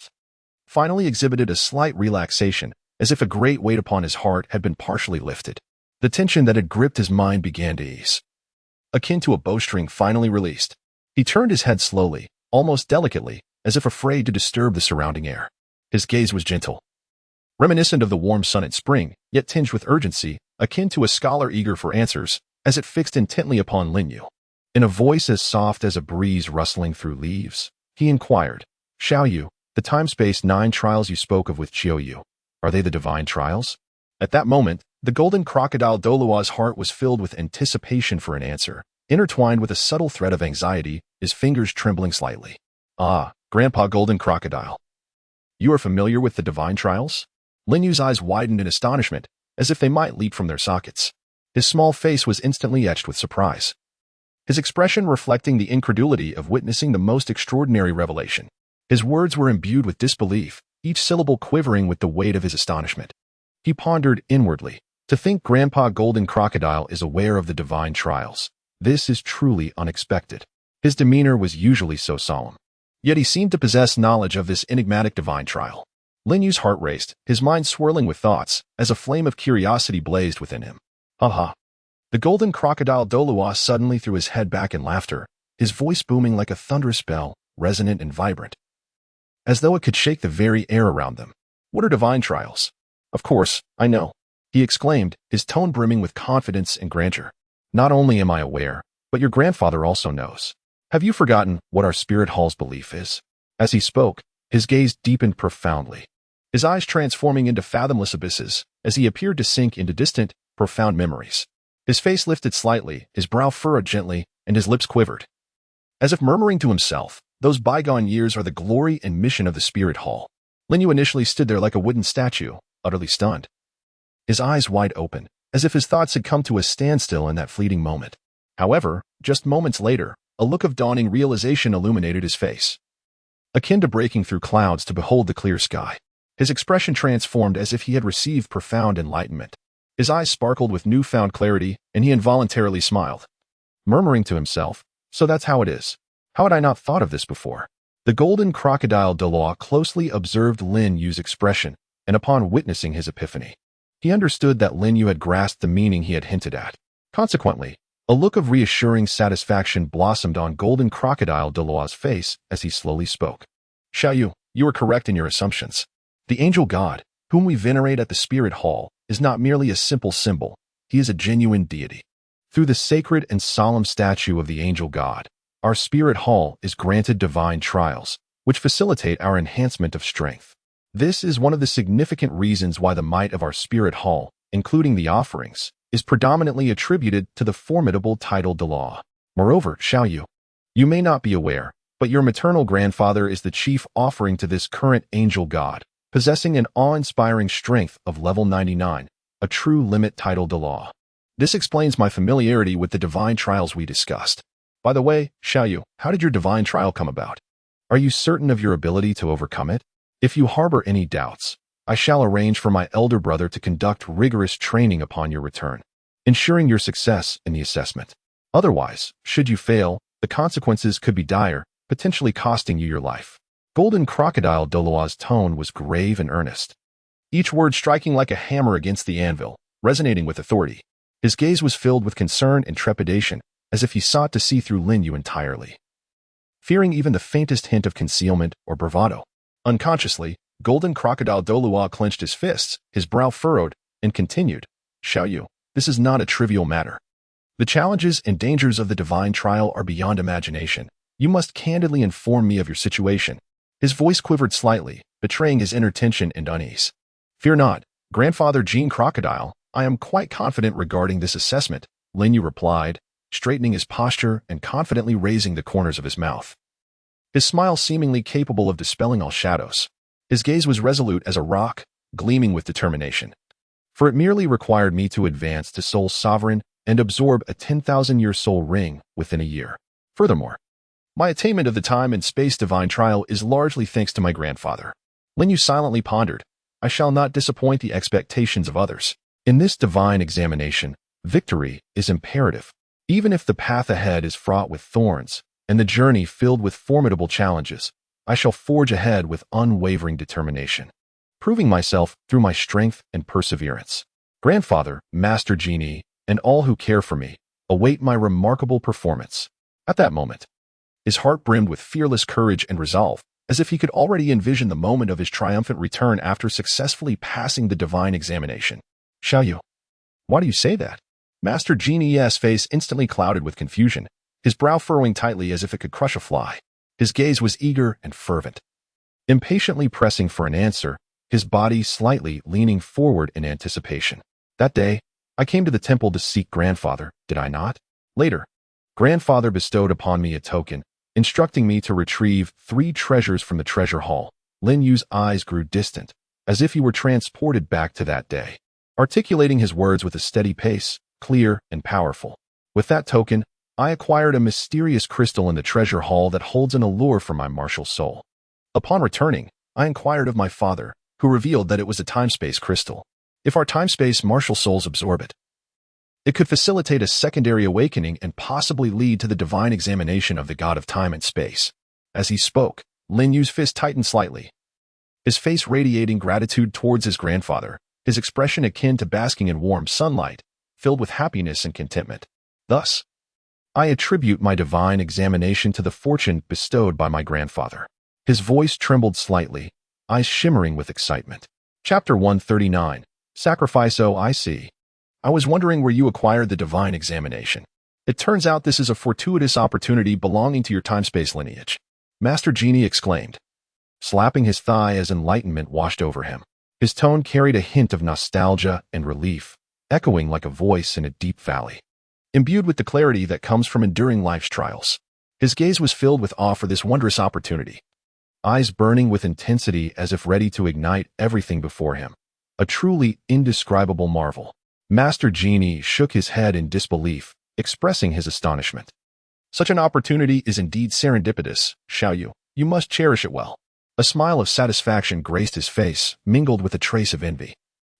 finally exhibited a slight relaxation, as if a great weight upon his heart had been partially lifted. The tension that had gripped his mind began to ease, akin to a bowstring finally released. He turned his head slowly, almost delicately, as if afraid to disturb the surrounding air. His gaze was gentle, reminiscent of the warm sun in spring, yet tinged with urgency, akin to a scholar eager for answers, as it fixed intently upon Linyu. In a voice as soft as a breeze rustling through leaves, he inquired, "Xiaoyu, the time-space 9 trials you spoke of with Qiuyu, are they the divine trials?" At that moment, the golden crocodile Douluo's heart was filled with anticipation for an answer, intertwined with a subtle thread of anxiety, his fingers trembling slightly. "Ah, Grandpa Golden Crocodile. You are familiar with the divine trials?" Linyu's eyes widened in astonishment, as if they might leap from their sockets. His small face was instantly etched with surprise, his expression reflecting the incredulity of witnessing the most extraordinary revelation. His words were imbued with disbelief, each syllable quivering with the weight of his astonishment. He pondered inwardly, to think Grandpa Golden Crocodile is aware of the divine trials. This is truly unexpected. His demeanor was usually so solemn, yet he seemed to possess knowledge of this enigmatic divine trial. Linyu's heart raced, his mind swirling with thoughts, as a flame of curiosity blazed within him. "Ha ha." The golden crocodile Douluo suddenly threw his head back in laughter, his voice booming like a thunderous bell, resonant and vibrant, as though it could shake the very air around them. "What are divine trials?" "Of course, I know," he exclaimed, his tone brimming with confidence and grandeur. "Not only am I aware, but your grandfather also knows. Have you forgotten what our spirit hall's belief is?" As he spoke, his gaze deepened profoundly, his eyes transforming into fathomless abysses, as he appeared to sink into distant, profound memories. His face lifted slightly, his brow furrowed gently, and his lips quivered, as if murmuring to himself, "Those bygone years are the glory and mission of the spirit hall." Linyu initially stood there like a wooden statue, utterly stunned, his eyes wide open, as if his thoughts had come to a standstill in that fleeting moment. However, just moments later, a look of dawning realization illuminated his face, akin to breaking through clouds to behold the clear sky. His expression transformed as if he had received profound enlightenment. His eyes sparkled with newfound clarity, and he involuntarily smiled, murmuring to himself, "So that's how it is. How had I not thought of this before?" The golden crocodile Douluo closely observed Lin Yu's expression, and upon witnessing his epiphany, he understood that Lin Yu had grasped the meaning he had hinted at. Consequently, a look of reassuring satisfaction blossomed on golden crocodile Douluo's face as he slowly spoke. "Xiaoyu, you are correct in your assumptions. The angel god, whom we venerate at the spirit hall, is not merely a simple symbol, he is a genuine deity. Through the sacred and solemn statue of the angel god, our spirit hall is granted divine trials, which facilitate our enhancement of strength. This is one of the significant reasons why the might of our spirit hall, including the offerings, is predominantly attributed to the formidable title Douluo. Moreover, Xiaoyu, you may not be aware, but your maternal grandfather is the chief offering to this current angel god, possessing an awe-inspiring strength of level 99, a true limit title Douluo. This explains my familiarity with the divine trials we discussed. By the way, Xiaoyu, how did your divine trial come about? Are you certain of your ability to overcome it? If you harbor any doubts, I shall arrange for my elder brother to conduct rigorous training upon your return, ensuring your success in the assessment. Otherwise, should you fail, the consequences could be dire, potentially costing you your life." Golden crocodile Douluo's tone was grave and earnest, each word striking like a hammer against the anvil, resonating with authority. His gaze was filled with concern and trepidation, as if he sought to see through Lin Yu entirely, fearing even the faintest hint of concealment or bravado. Unconsciously, golden crocodile Douluo clenched his fists, his brow furrowed, and continued, "Xiaoyu, this is not a trivial matter. The challenges and dangers of the divine trial are beyond imagination. You must candidly inform me of your situation." His voice quivered slightly, betraying his inner tension and unease. "Fear not, Grandfather Gene Crocodile, I am quite confident regarding this assessment," Lin Yu replied, straightening his posture and confidently raising the corners of his mouth, his smile seemingly capable of dispelling all shadows. His gaze was resolute as a rock, gleaming with determination. For it merely required me to advance to Soul Sovereign and absorb a 10,000-year soul ring within a year. Furthermore, my attainment of the time and space divine trial is largely thanks to my grandfather. Lin Yu silently pondered, I shall not disappoint the expectations of others. In this divine examination, victory is imperative. Even if the path ahead is fraught with thorns and the journey filled with formidable challenges, I shall forge ahead with unwavering determination, proving myself through my strength and perseverance. Grandfather, Master Genie, and all who care for me await my remarkable performance. At that moment, his heart brimmed with fearless courage and resolve, as if he could already envision the moment of his triumphant return after successfully passing the divine examination. Xiaoyu, why do you say that? Master Genie's face instantly clouded with confusion, his brow furrowing tightly as if it could crush a fly. His gaze was eager and fervent, impatiently pressing for an answer, his body slightly leaning forward in anticipation. That day, I came to the temple to seek grandfather, did I not? Later, grandfather bestowed upon me a token, instructing me to retrieve 3 treasures from the treasure hall. Lin Yu's eyes grew distant, as if he were transported back to that day, articulating his words with a steady pace, clear and powerful. With that token, I acquired a mysterious crystal in the treasure hall that holds an allure for my martial soul. Upon returning, I inquired of my father, who revealed that it was a time-space crystal. If our time-space martial souls absorb it, it could facilitate a secondary awakening and possibly lead to the divine examination of the god of time and space. As he spoke, Lin Yu's fist tightened slightly, his face radiating gratitude towards his grandfather, his expression akin to basking in warm sunlight, filled with happiness and contentment. Thus, I attribute my divine examination to the fortune bestowed by my grandfather. His voice trembled slightly, eyes shimmering with excitement. Chapter 139. Sacrifice. Oh, I see. I was wondering where you acquired the divine examination. It turns out this is a fortuitous opportunity belonging to your time-space lineage. Master Genie exclaimed, slapping his thigh as enlightenment washed over him. His tone carried a hint of nostalgia and relief, echoing like a voice in a deep valley. Imbued with the clarity that comes from enduring life's trials, his gaze was filled with awe for this wondrous opportunity, eyes burning with intensity as if ready to ignite everything before him. A truly indescribable marvel. Master Genie shook his head in disbelief, expressing his astonishment. Such an opportunity is indeed serendipitous, Xiaoyu. You must cherish it well. A smile of satisfaction graced his face, mingled with a trace of envy,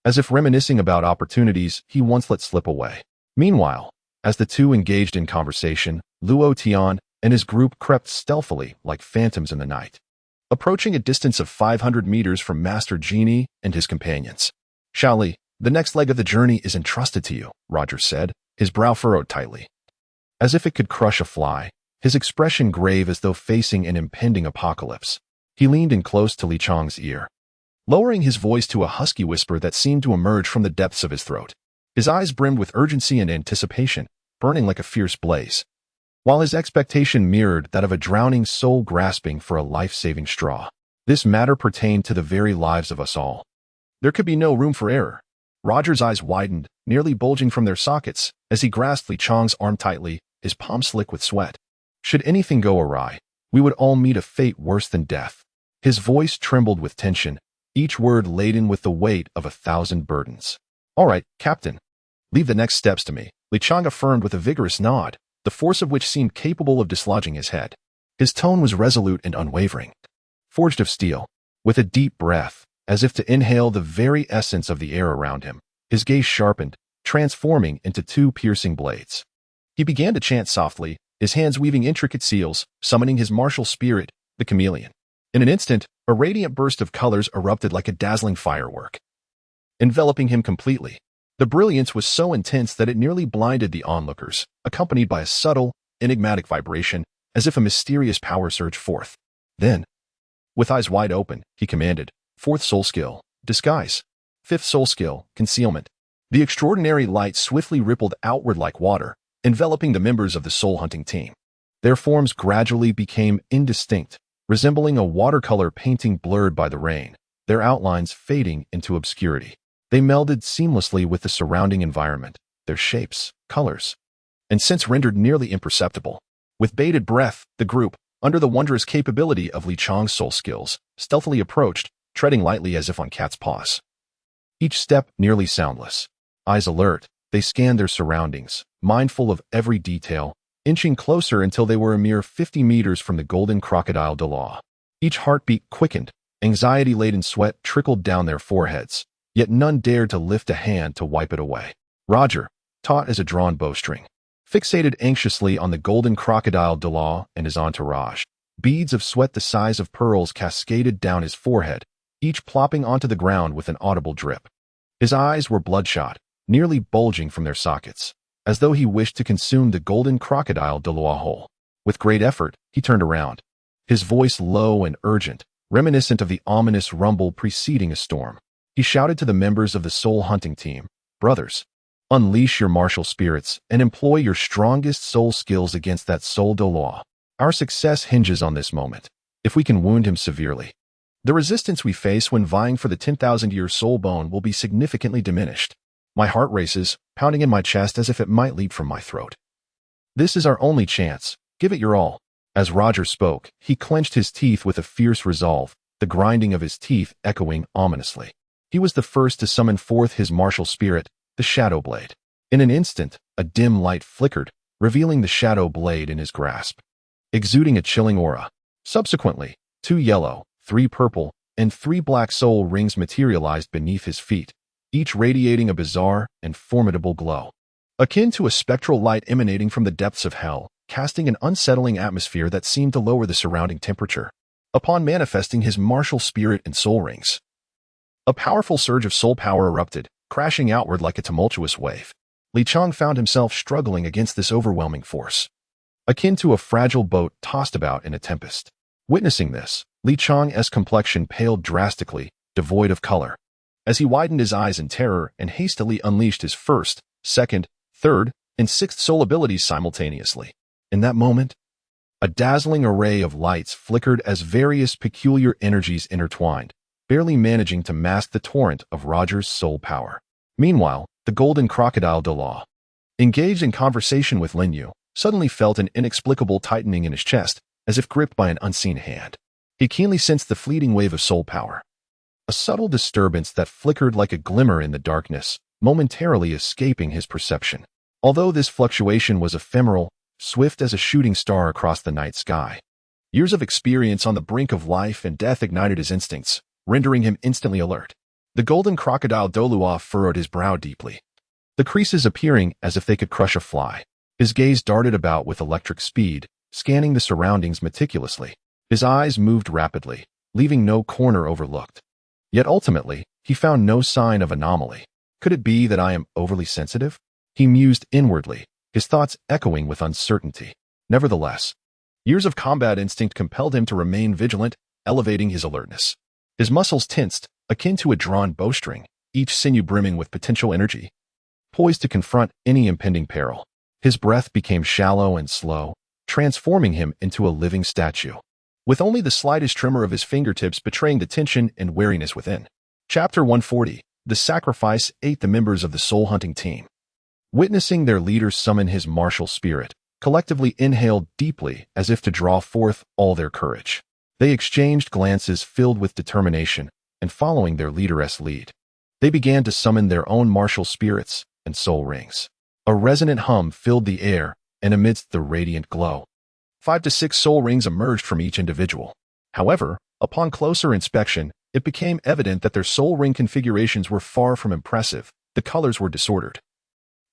as if reminiscing about opportunities he once let slip away. Meanwhile, as the two engaged in conversation, Luo Tian and his group crept stealthily like phantoms in the night, approaching a distance of 500 meters from Master Genie and his companions. Xiaoli, the next leg of the journey is entrusted to you, Roger said, his brow furrowed tightly, as if it could crush a fly, his expression grave as though facing an impending apocalypse. He leaned in close to Li Chang's ear, lowering his voice to a husky whisper that seemed to emerge from the depths of his throat. His eyes brimmed with urgency and anticipation, burning like a fierce blaze, while his expectation mirrored that of a drowning soul grasping for a life-saving straw. This matter pertained to the very lives of us all. There could be no room for error. Roger's eyes widened, nearly bulging from their sockets, as he grasped Li Chang's arm tightly, his palm slick with sweat. Should anything go awry, we would all meet a fate worse than death. His voice trembled with tension, each word laden with the weight of 1,000 burdens. All right, Captain. Leave the next steps to me, Li Chang affirmed with a vigorous nod, the force of which seemed capable of dislodging his head. His tone was resolute and unwavering, forged of steel. With a deep breath, as if to inhale the very essence of the air around him, his gaze sharpened, transforming into 2 piercing blades. He began to chant softly, his hands weaving intricate seals, summoning his martial spirit, the chameleon. In an instant, a radiant burst of colors erupted like a dazzling firework, enveloping him completely. The brilliance was so intense that it nearly blinded the onlookers, accompanied by a subtle, enigmatic vibration, as if a mysterious power surged forth. Then, with eyes wide open, he commanded, 4th soul skill, disguise. 5th soul skill, concealment. The extraordinary light swiftly rippled outward like water, enveloping the members of the soul-hunting team. Their forms gradually became indistinct, resembling a watercolor painting blurred by the rain, their outlines fading into obscurity. They melded seamlessly with the surrounding environment, their shapes, colors, and scents rendered nearly imperceptible. With bated breath, the group, under the wondrous capability of Li Chang's soul skills, stealthily approached, treading lightly as if on cat's paws. each step nearly soundless. Eyes alert, they scanned their surroundings, mindful of every detail, inching closer until they were a mere 50 meters from the golden crocodile Douluo. Each heartbeat quickened, anxiety-laden sweat trickled down their foreheads, yet none dared to lift a hand to wipe it away. Roger, taut as a drawn bowstring, fixated anxiously on the golden crocodile Douluo and his entourage. Beads of sweat the size of pearls cascaded down his forehead, each plopping onto the ground with an audible drip. His eyes were bloodshot, nearly bulging from their sockets, as though he wished to consume the golden crocodile Douluo whole. With great effort, he turned around, his voice low and urgent, reminiscent of the ominous rumble preceding a storm. He shouted to the members of the soul hunting team, "Brothers, unleash your martial spirits and employ your strongest soul skills against that soul Douluo. Our success hinges on this moment. If we can wound him severely, the resistance we face when vying for the 10,000-year soul bone will be significantly diminished." My heart races, pounding in my chest as if it might leap from my throat. This is our only chance. Give it your all. As Roger spoke, he clenched his teeth with a fierce resolve, the grinding of his teeth echoing ominously. He was the first to summon forth his martial spirit, the Shadow Blade. In an instant, a dim light flickered, revealing the Shadow Blade in his grasp, exuding a chilling aura. Subsequently, 2 yellow, 3 purple, and 3 black soul rings materialized beneath his feet, each radiating a bizarre and formidable glow, akin to a spectral light emanating from the depths of hell, casting an unsettling atmosphere that seemed to lower the surrounding temperature. Upon manifesting his martial spirit and soul rings, a powerful surge of soul power erupted, crashing outward like a tumultuous wave. Li Chang found himself struggling against this overwhelming force, akin to a fragile boat tossed about in a tempest. Witnessing this, Li Chang's complexion paled drastically, devoid of color, as he widened his eyes in terror and hastily unleashed his first, second, third, and sixth soul abilities simultaneously. In that moment, a dazzling array of lights flickered as various peculiar energies intertwined, barely managing to mask the torrent of Roger's soul power. Meanwhile, the golden crocodile Douluo, engaged in conversation with Lin Yu, suddenly felt an inexplicable tightening in his chest, as if gripped by an unseen hand. He keenly sensed the fleeting wave of soul power, a subtle disturbance that flickered like a glimmer in the darkness, momentarily escaping his perception. Although this fluctuation was ephemeral, swift as a shooting star across the night sky, years of experience on the brink of life and death ignited his instincts, rendering him instantly alert. The golden crocodile Douluo furrowed his brow deeply, the creases appearing as if they could crush a fly. His gaze darted about with electric speed, scanning the surroundings meticulously. His eyes moved rapidly, leaving no corner overlooked. Yet ultimately, he found no sign of anomaly. Could it be that I am overly sensitive? He mused inwardly, his thoughts echoing with uncertainty. Nevertheless, years of combat instinct compelled him to remain vigilant, elevating his alertness. His muscles tensed, akin to a drawn bowstring, each sinew brimming with potential energy, poised to confront any impending peril. His breath became shallow and slow, transforming him into a living statue, with only the slightest tremor of his fingertips betraying the tension and wariness within. Chapter 140. The Sacrifice ate the members of the soul-hunting team, witnessing their leader summon his martial spirit, collectively inhaled deeply as if to draw forth all their courage. They exchanged glances filled with determination, and following their leader's lead, they began to summon their own martial spirits and soul rings. A resonant hum filled the air, and amidst the radiant glow, 5 to 6 soul rings emerged from each individual. However, upon closer inspection, it became evident that their soul ring configurations were far from impressive. The colors were disordered,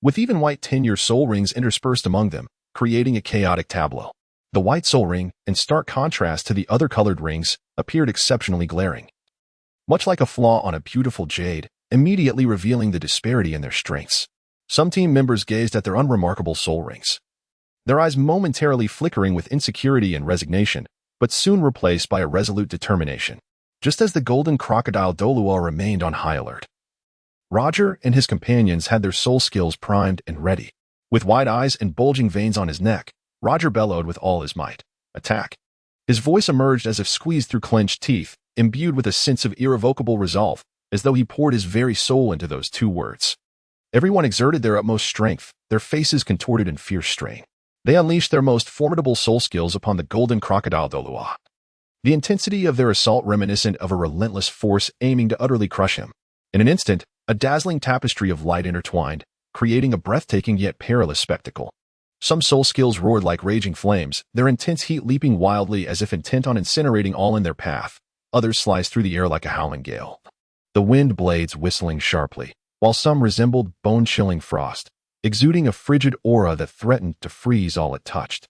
with even white 10-year soul rings interspersed among them, creating a chaotic tableau. The white soul ring, in stark contrast to the other colored rings, appeared exceptionally glaring, much like a flaw on a beautiful jade, immediately revealing the disparity in their strengths. Some team members gazed at their unremarkable soul rings, their eyes momentarily flickering with insecurity and resignation, but soon replaced by a resolute determination. Just as the golden crocodile Douluo remained on high alert, Roger and his companions had their soul skills primed and ready. With wide eyes and bulging veins on his neck, Roger bellowed with all his might, "Attack!" His voice emerged as if squeezed through clenched teeth, imbued with a sense of irrevocable resolve, as though he poured his very soul into those 2 words. Everyone exerted their utmost strength, their faces contorted in fierce strain. They unleashed their most formidable soul skills upon the golden crocodile Douluo, the intensity of their assault reminiscent of a relentless force aiming to utterly crush him. In an instant, a dazzling tapestry of light intertwined, creating a breathtaking yet perilous spectacle. Some soul skills roared like raging flames, their intense heat leaping wildly as if intent on incinerating all in their path. Others sliced through the air like a howling gale, the wind blades whistling sharply, while some resembled bone-chilling frost, exuding a frigid aura that threatened to freeze all it touched.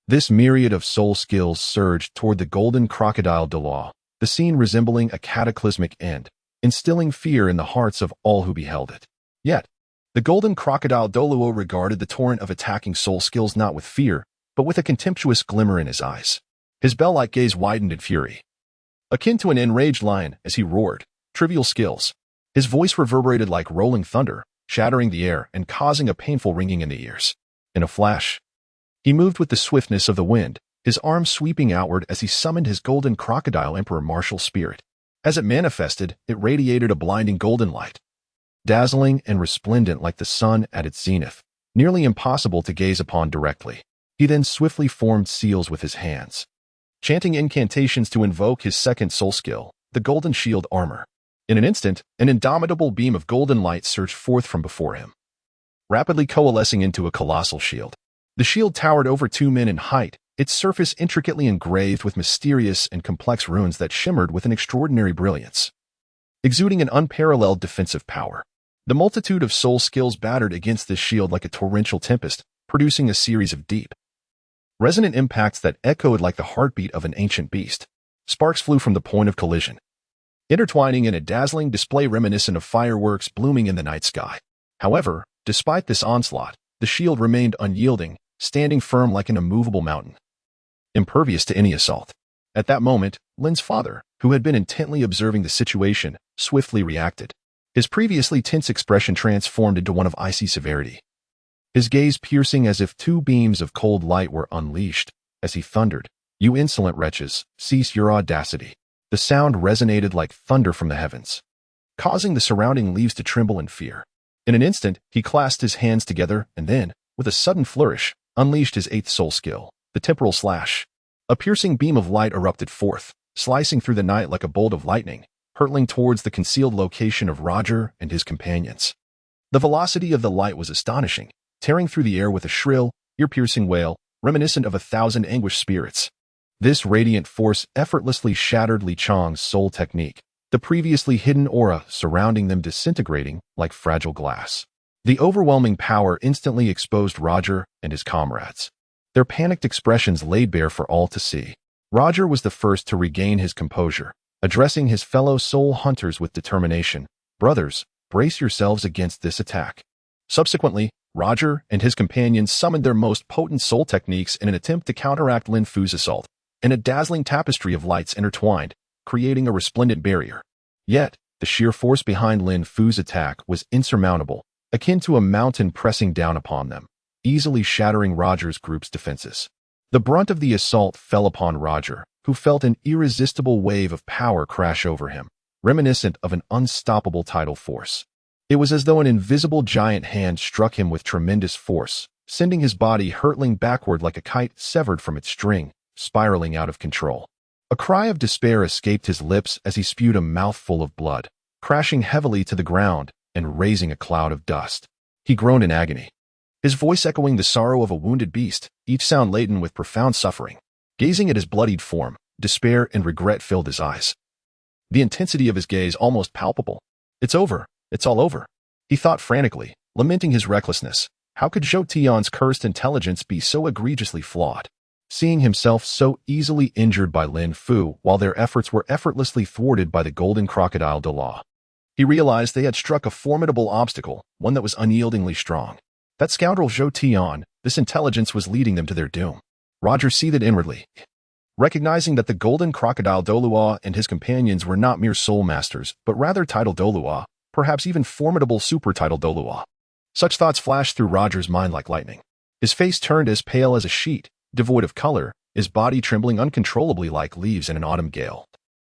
This myriad of soul skills surged toward the golden crocodile Douluo, the scene resembling a cataclysmic end, instilling fear in the hearts of all who beheld it. Yet, the golden crocodile Douluo regarded the torrent of attacking soul skills not with fear, but with a contemptuous glimmer in his eyes. His bell-like gaze widened in fury, akin to an enraged lion as he roared, "Trivial skills." His voice reverberated like rolling thunder, shattering the air and causing a painful ringing in the ears. In a flash, he moved with the swiftness of the wind, his arms sweeping outward as he summoned his golden crocodile emperor martial spirit. As it manifested, it radiated a blinding golden light, dazzling and resplendent like the sun at its zenith, nearly impossible to gaze upon directly. He then swiftly formed seals with his hands, chanting incantations to invoke his second soul skill, the golden shield armor. In an instant, an indomitable beam of golden light surged forth from before him, rapidly coalescing into a colossal shield. The shield towered over 2 men in height, its surface intricately engraved with mysterious and complex runes that shimmered with an extraordinary brilliance, exuding an unparalleled defensive power. The multitude of soul skills battered against this shield like a torrential tempest, producing a series of deep, resonant impacts that echoed like the heartbeat of an ancient beast. Sparks flew from the point of collision, intertwining in a dazzling display reminiscent of fireworks blooming in the night sky. However, despite this onslaught, the shield remained unyielding, standing firm like an immovable mountain, impervious to any assault. At that moment, Lin's father, who had been intently observing the situation, swiftly reacted. His previously tense expression transformed into one of icy severity, his gaze piercing as if 2 beams of cold light were unleashed. As he thundered, "You insolent wretches, cease your audacity." The sound resonated like thunder from the heavens, causing the surrounding leaves to tremble in fear. In an instant, he clasped his hands together and then, with a sudden flourish, unleashed his 8th soul skill, the temporal slash. A piercing beam of light erupted forth, slicing through the night like a bolt of lightning, hurtling towards the concealed location of Roger and his companions. The velocity of the light was astonishing, tearing through the air with a shrill, ear-piercing wail, reminiscent of 1,000 anguished spirits. This radiant force effortlessly shattered Li Chang's soul technique, the previously hidden aura surrounding them disintegrating like fragile glass. The overwhelming power instantly exposed Roger and his comrades, their panicked expressions laid bare for all to see. Roger was the first to regain his composure, addressing his fellow soul hunters with determination. "Brothers, brace yourselves against this attack." Subsequently, Roger and his companions summoned their most potent soul techniques in an attempt to counteract Lin Fu's assault, and a dazzling tapestry of lights intertwined, creating a resplendent barrier. Yet, the sheer force behind Lin Fu's attack was insurmountable, akin to a mountain pressing down upon them, easily shattering Roger's group's defenses. The brunt of the assault fell upon Roger, who felt an irresistible wave of power crash over him, reminiscent of an unstoppable tidal force. It was as though an invisible giant hand struck him with tremendous force, sending his body hurtling backward like a kite severed from its string, spiraling out of control. A cry of despair escaped his lips as he spewed a mouthful of blood, crashing heavily to the ground and raising a cloud of dust. He groaned in agony, his voice echoing the sorrow of a wounded beast, each sound laden with profound suffering. Gazing at his bloodied form, despair and regret filled his eyes, the intensity of his gaze almost palpable. "It's over. It's all over," he thought frantically, lamenting his recklessness. How could Zhou Tian's cursed intelligence be so egregiously flawed? Seeing himself so easily injured by Lin Fu while their efforts were effortlessly thwarted by the golden crocodile Douluo, he realized they had struck a formidable obstacle, one that was unyieldingly strong. That scoundrel Zhou Tian, this intelligence was leading them to their doom. Roger seethed inwardly, recognizing that the golden crocodile Douluo and his companions were not mere soul masters, but rather titled Douluo, perhaps even formidable super-titled Douluo. Such thoughts flashed through Roger's mind like lightning. His face turned as pale as a sheet, devoid of color, his body trembling uncontrollably like leaves in an autumn gale.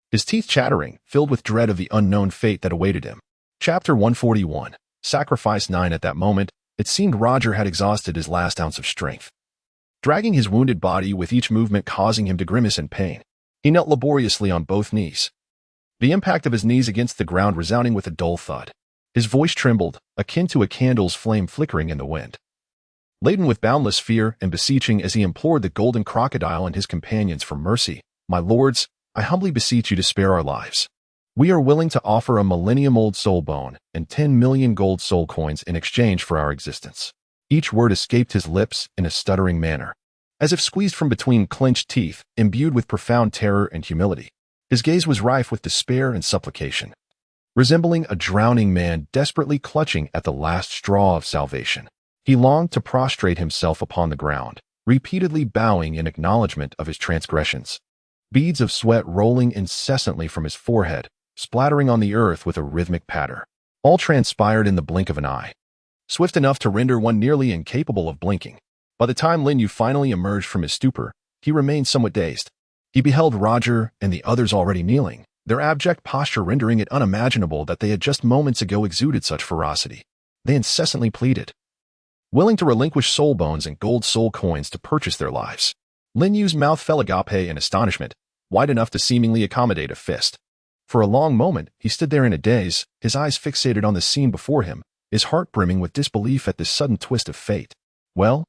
His teeth chattering, filled with dread of the unknown fate that awaited him. Chapter 141. Sacrifice 9. At that moment, it seemed Roger had exhausted his last ounce of strength, dragging his wounded body with each movement causing him to grimace in pain. He knelt laboriously on both knees, the impact of his knees against the ground resounding with a dull thud. His voice trembled, akin to a candle's flame flickering in the wind. Laden with boundless fear and beseeching as he implored the golden crocodile and his companions for mercy, "My lords, I humbly beseech you to spare our lives. We are willing to offer a millennium-old soul bone and 10 million gold soul coins in exchange for our existence." Each word escaped his lips in a stuttering manner, as if squeezed from between clenched teeth, imbued with profound terror and humility. His gaze was rife with despair and supplication, resembling a drowning man desperately clutching at the last straw of salvation. He longed to prostrate himself upon the ground, repeatedly bowing in acknowledgement of his transgressions, beads of sweat rolling incessantly from his forehead, splattering on the earth with a rhythmic patter. All transpired in the blink of an eye, swift enough to render one nearly incapable of blinking. By the time Lin Yu finally emerged from his stupor, he remained somewhat dazed. He beheld Roger and the others already kneeling, their abject posture rendering it unimaginable that they had just moments ago exuded such ferocity. They incessantly pleaded, willing to relinquish soul bones and gold soul coins to purchase their lives. Lin Yu's mouth fell agape in astonishment, wide enough to seemingly accommodate a fist. For a long moment, he stood there in a daze, his eyes fixated on the scene before him, his heart brimming with disbelief at this sudden twist of fate. "Well,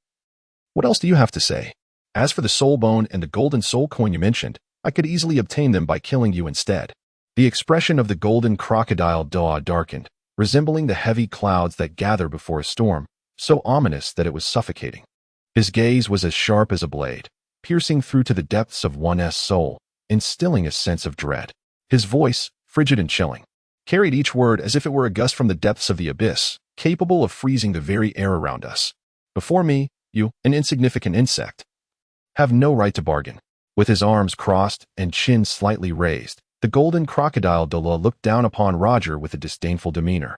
what else do you have to say? As for the soul bone and the golden soul coin you mentioned, I could easily obtain them by killing you instead." The expression of the golden crocodile Douluo darkened, resembling the heavy clouds that gather before a storm, so ominous that it was suffocating. His gaze was as sharp as a blade, piercing through to the depths of one's soul, instilling a sense of dread. His voice, frigid and chilling, carried each word as if it were a gust from the depths of the abyss, capable of freezing the very air around us. "Before me, you, an insignificant insect, have no right to bargain." With his arms crossed and chin slightly raised, the golden crocodile Douluo looked down upon Roger with a disdainful demeanor,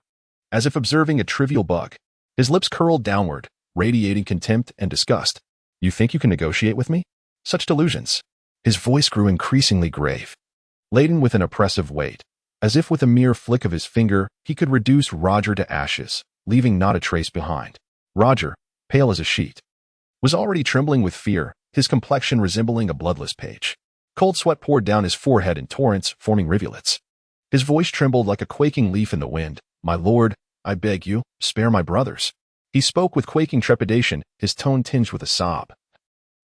as if observing a trivial bug. His lips curled downward, radiating contempt and disgust. "You think you can negotiate with me? Such delusions." His voice grew increasingly grave, laden with an oppressive weight, as if with a mere flick of his finger he could reduce Roger to ashes, leaving not a trace behind. Roger, pale as a sheet, was already trembling with fear, his complexion resembling a bloodless page. Cold sweat poured down his forehead in torrents, forming rivulets. His voice trembled like a quaking leaf in the wind. "My lord, I beg you, spare my brothers." He spoke with quaking trepidation, his tone tinged with a sob,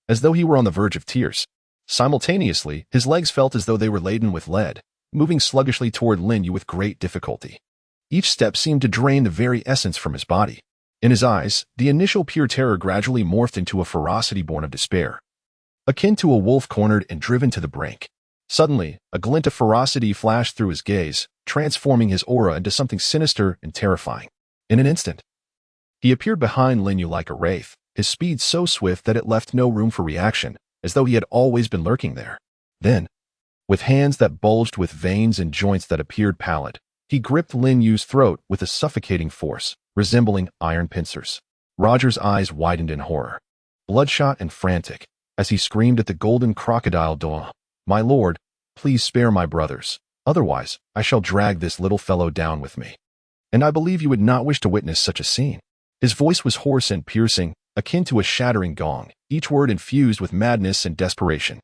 as though he were on the verge of tears. Simultaneously, his legs felt as though they were laden with lead, moving sluggishly toward Lin Yu with great difficulty. Each step seemed to drain the very essence from his body. In his eyes, the initial pure terror gradually morphed into a ferocity born of despair, akin to a wolf cornered and driven to the brink. Suddenly, a glint of ferocity flashed through his gaze, transforming his aura into something sinister and terrifying. In an instant, he appeared behind Lin Yu like a wraith, his speed so swift that it left no room for reaction, as though he had always been lurking there. Then, with hands that bulged with veins and joints that appeared pallid, he gripped Lin Yu's throat with a suffocating force, resembling iron pincers. Roger's eyes widened in horror, bloodshot and frantic, as he screamed at the golden crocodile Douluo, "My lord, please spare my brothers. Otherwise, I shall drag this little fellow down with me. And I believe you would not wish to witness such a scene." His voice was hoarse and piercing, akin to a shattering gong, each word infused with madness and desperation.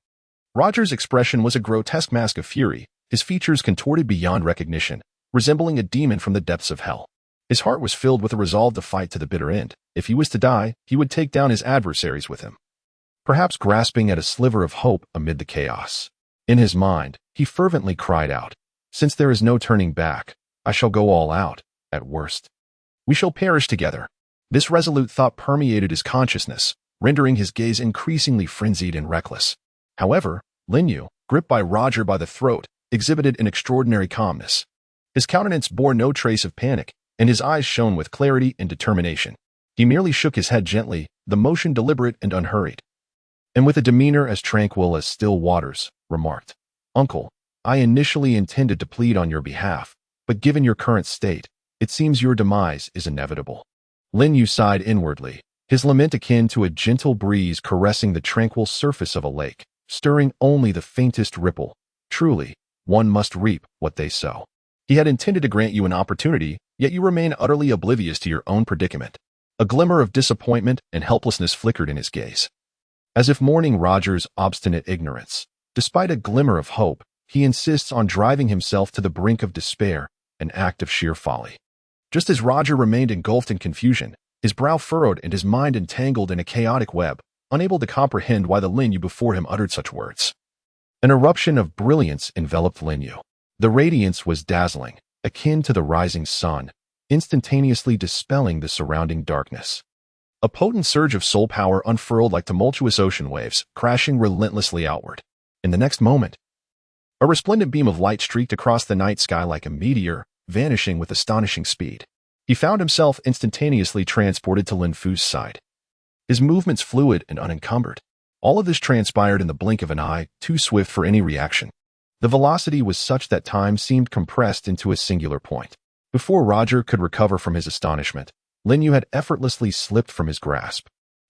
Roger's expression was a grotesque mask of fury, his features contorted beyond recognition, resembling a demon from the depths of hell. His heart was filled with a resolve to fight to the bitter end. If he was to die, he would take down his adversaries with him, perhaps grasping at a sliver of hope amid the chaos. In his mind, he fervently cried out, "Since there is no turning back, I shall go all out, at worst. We shall perish together." This resolute thought permeated his consciousness, rendering his gaze increasingly frenzied and reckless. However, Lin Yu, gripped by Roger by the throat, exhibited an extraordinary calmness. His countenance bore no trace of panic, and his eyes shone with clarity and determination. He merely shook his head gently, the motion deliberate and unhurried, and with a demeanor as tranquil as still waters, remarked, "Uncle, I initially intended to plead on your behalf, but given your current state, it seems your demise is inevitable." Lin Yu sighed inwardly, his lament akin to a gentle breeze caressing the tranquil surface of a lake, stirring only the faintest ripple. "Truly, one must reap what they sow." He had intended to grant you an opportunity, yet you remain utterly oblivious to your own predicament. A glimmer of disappointment and helplessness flickered in his gaze, as if mourning Roger's obstinate ignorance. Despite a glimmer of hope, he insists on driving himself to the brink of despair, an act of sheer folly. Just as Roger remained engulfed in confusion, his brow furrowed and his mind entangled in a chaotic web, unable to comprehend why the Lin Yu before him uttered such words. An eruption of brilliance enveloped Lin Yu. The radiance was dazzling, akin to the rising sun, instantaneously dispelling the surrounding darkness. A potent surge of soul power unfurled like tumultuous ocean waves, crashing relentlessly outward. In the next moment, a resplendent beam of light streaked across the night sky like a meteor, vanishing with astonishing speed. He found himself instantaneously transported to Lin Fu's side. His movements fluid and unencumbered. All of this transpired in the blink of an eye, too swift for any reaction. The velocity was such that time seemed compressed into a singular point. Before Roger could recover from his astonishment, Lin Yu had effortlessly slipped from his grasp.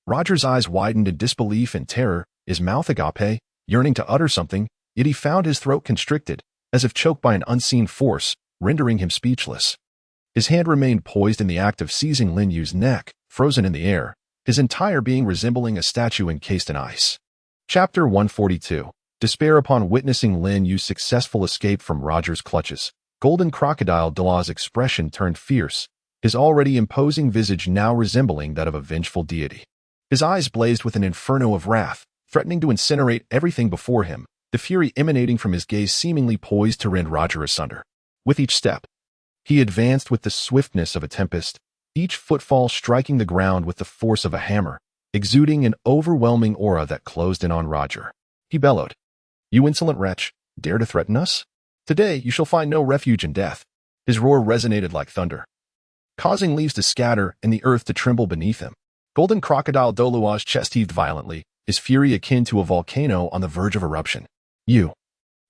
Roger's eyes widened in disbelief and terror, his mouth agape, yearning to utter something, yet he found his throat constricted, as if choked by an unseen force, rendering him speechless. His hand remained poised in the act of seizing Lin Yu's neck, frozen in the air, his entire being resembling a statue encased in ice. Chapter 142. Despair upon witnessing Lin Yu's successful escape from Roger's clutches. Golden Crocodile Douluo's expression turned fierce, his already imposing visage now resembling that of a vengeful deity. His eyes blazed with an inferno of wrath, threatening to incinerate everything before him, the fury emanating from his gaze seemingly poised to rend Roger asunder. With each step, he advanced with the swiftness of a tempest, each footfall striking the ground with the force of a hammer, exuding an overwhelming aura that closed in on Roger. He bellowed, "You insolent wretch, dare to threaten us? Today you shall find no refuge in death." His roar resonated like thunder, causing leaves to scatter and the earth to tremble beneath him. Golden Crocodile Douluo's chest heaved violently, his fury akin to a volcano on the verge of eruption. "You,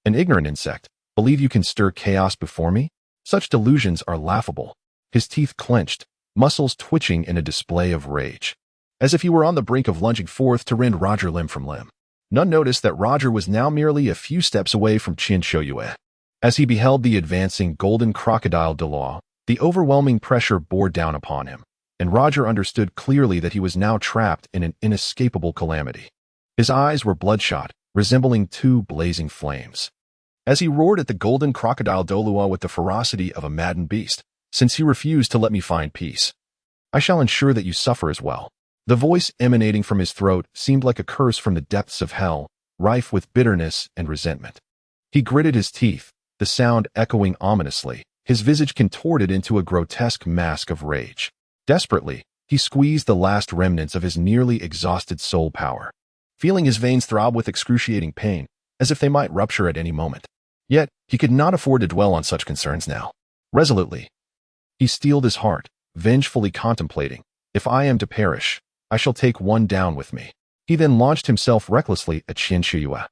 an ignorant insect, believe you can stir chaos before me? Such delusions are laughable." His teeth clenched, muscles twitching in a display of rage, as if he were on the brink of lunging forth to rend Roger limb from limb. None noticed that Roger was now merely a few steps away from Qin Shouyue. As he beheld the advancing Golden Crocodile Douluo, the overwhelming pressure bore down upon him, and Roger understood clearly that he was now trapped in an inescapable calamity. His eyes were bloodshot, resembling two blazing flames. As he roared at the Golden Crocodile Douluo with the ferocity of a maddened beast, "Since you refuse to let me find peace, I shall ensure that you suffer as well." The voice emanating from his throat seemed like a curse from the depths of hell, rife with bitterness and resentment. He gritted his teeth, the sound echoing ominously, his visage contorted into a grotesque mask of rage. Desperately, he squeezed the last remnants of his nearly exhausted soul power, feeling his veins throb with excruciating pain, as if they might rupture at any moment. Yet, he could not afford to dwell on such concerns now. Resolutely, he steeled his heart, vengefully contemplating, "If I am to perish, I shall take one down with me." He then launched himself recklessly at Qin Shouyue,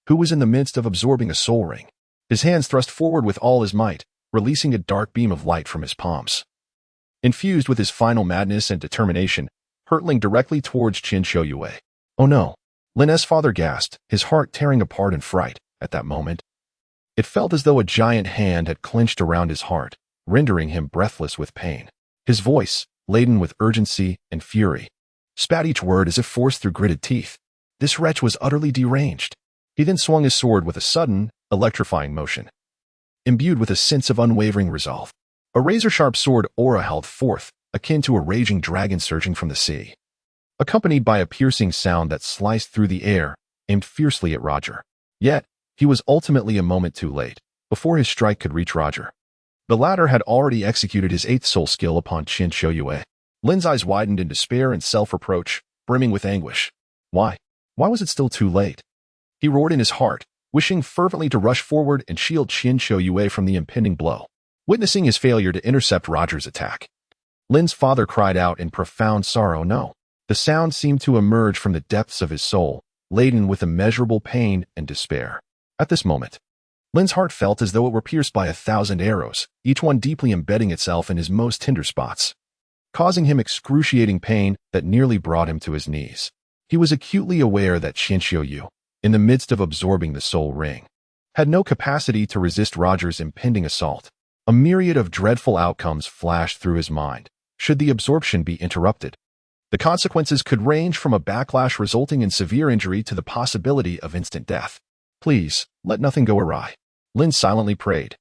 who was in the midst of absorbing a soul ring. His hands thrust forward with all his might, releasing a dark beam of light from his palms. Infused with his final madness and determination, hurtling directly towards Qin Shouyue. "Oh no!" Lin's father gasped, his heart tearing apart in fright. At that moment, it felt as though a giant hand had clenched around his heart, rendering him breathless with pain. His voice, laden with urgency and fury, spat each word as if forced through gritted teeth. This wretch was utterly deranged. He then swung his sword with a sudden, electrifying motion, imbued with a sense of unwavering resolve. A razor-sharp sword aura held forth, akin to a raging dragon surging from the sea, accompanied by a piercing sound that sliced through the air, aimed fiercely at Roger. Yet, he was ultimately a moment too late. Before his strike could reach Roger, the latter had already executed his eighth soul skill upon Qin Shouyue. Lin's eyes widened in despair and self-reproach, brimming with anguish. Why? Why was it still too late? He roared in his heart, wishing fervently to rush forward and shield Qin Shouyue from the impending blow. Witnessing his failure to intercept Roger's attack, Lin's father cried out in profound sorrow, "No." The sound seemed to emerge from the depths of his soul, laden with immeasurable pain and despair. At this moment, Lin's heart felt as though it were pierced by 1,000 arrows, each one deeply embedding itself in his most tender spots, causing him excruciating pain that nearly brought him to his knees. He was acutely aware that Qin Shouyue, in the midst of absorbing the soul ring, had no capacity to resist Roger's impending assault. A myriad of dreadful outcomes flashed through his mind, should the absorption be interrupted. The consequences could range from a backlash resulting in severe injury to the possibility of instant death. "Please, let nothing go awry," Lin silently prayed.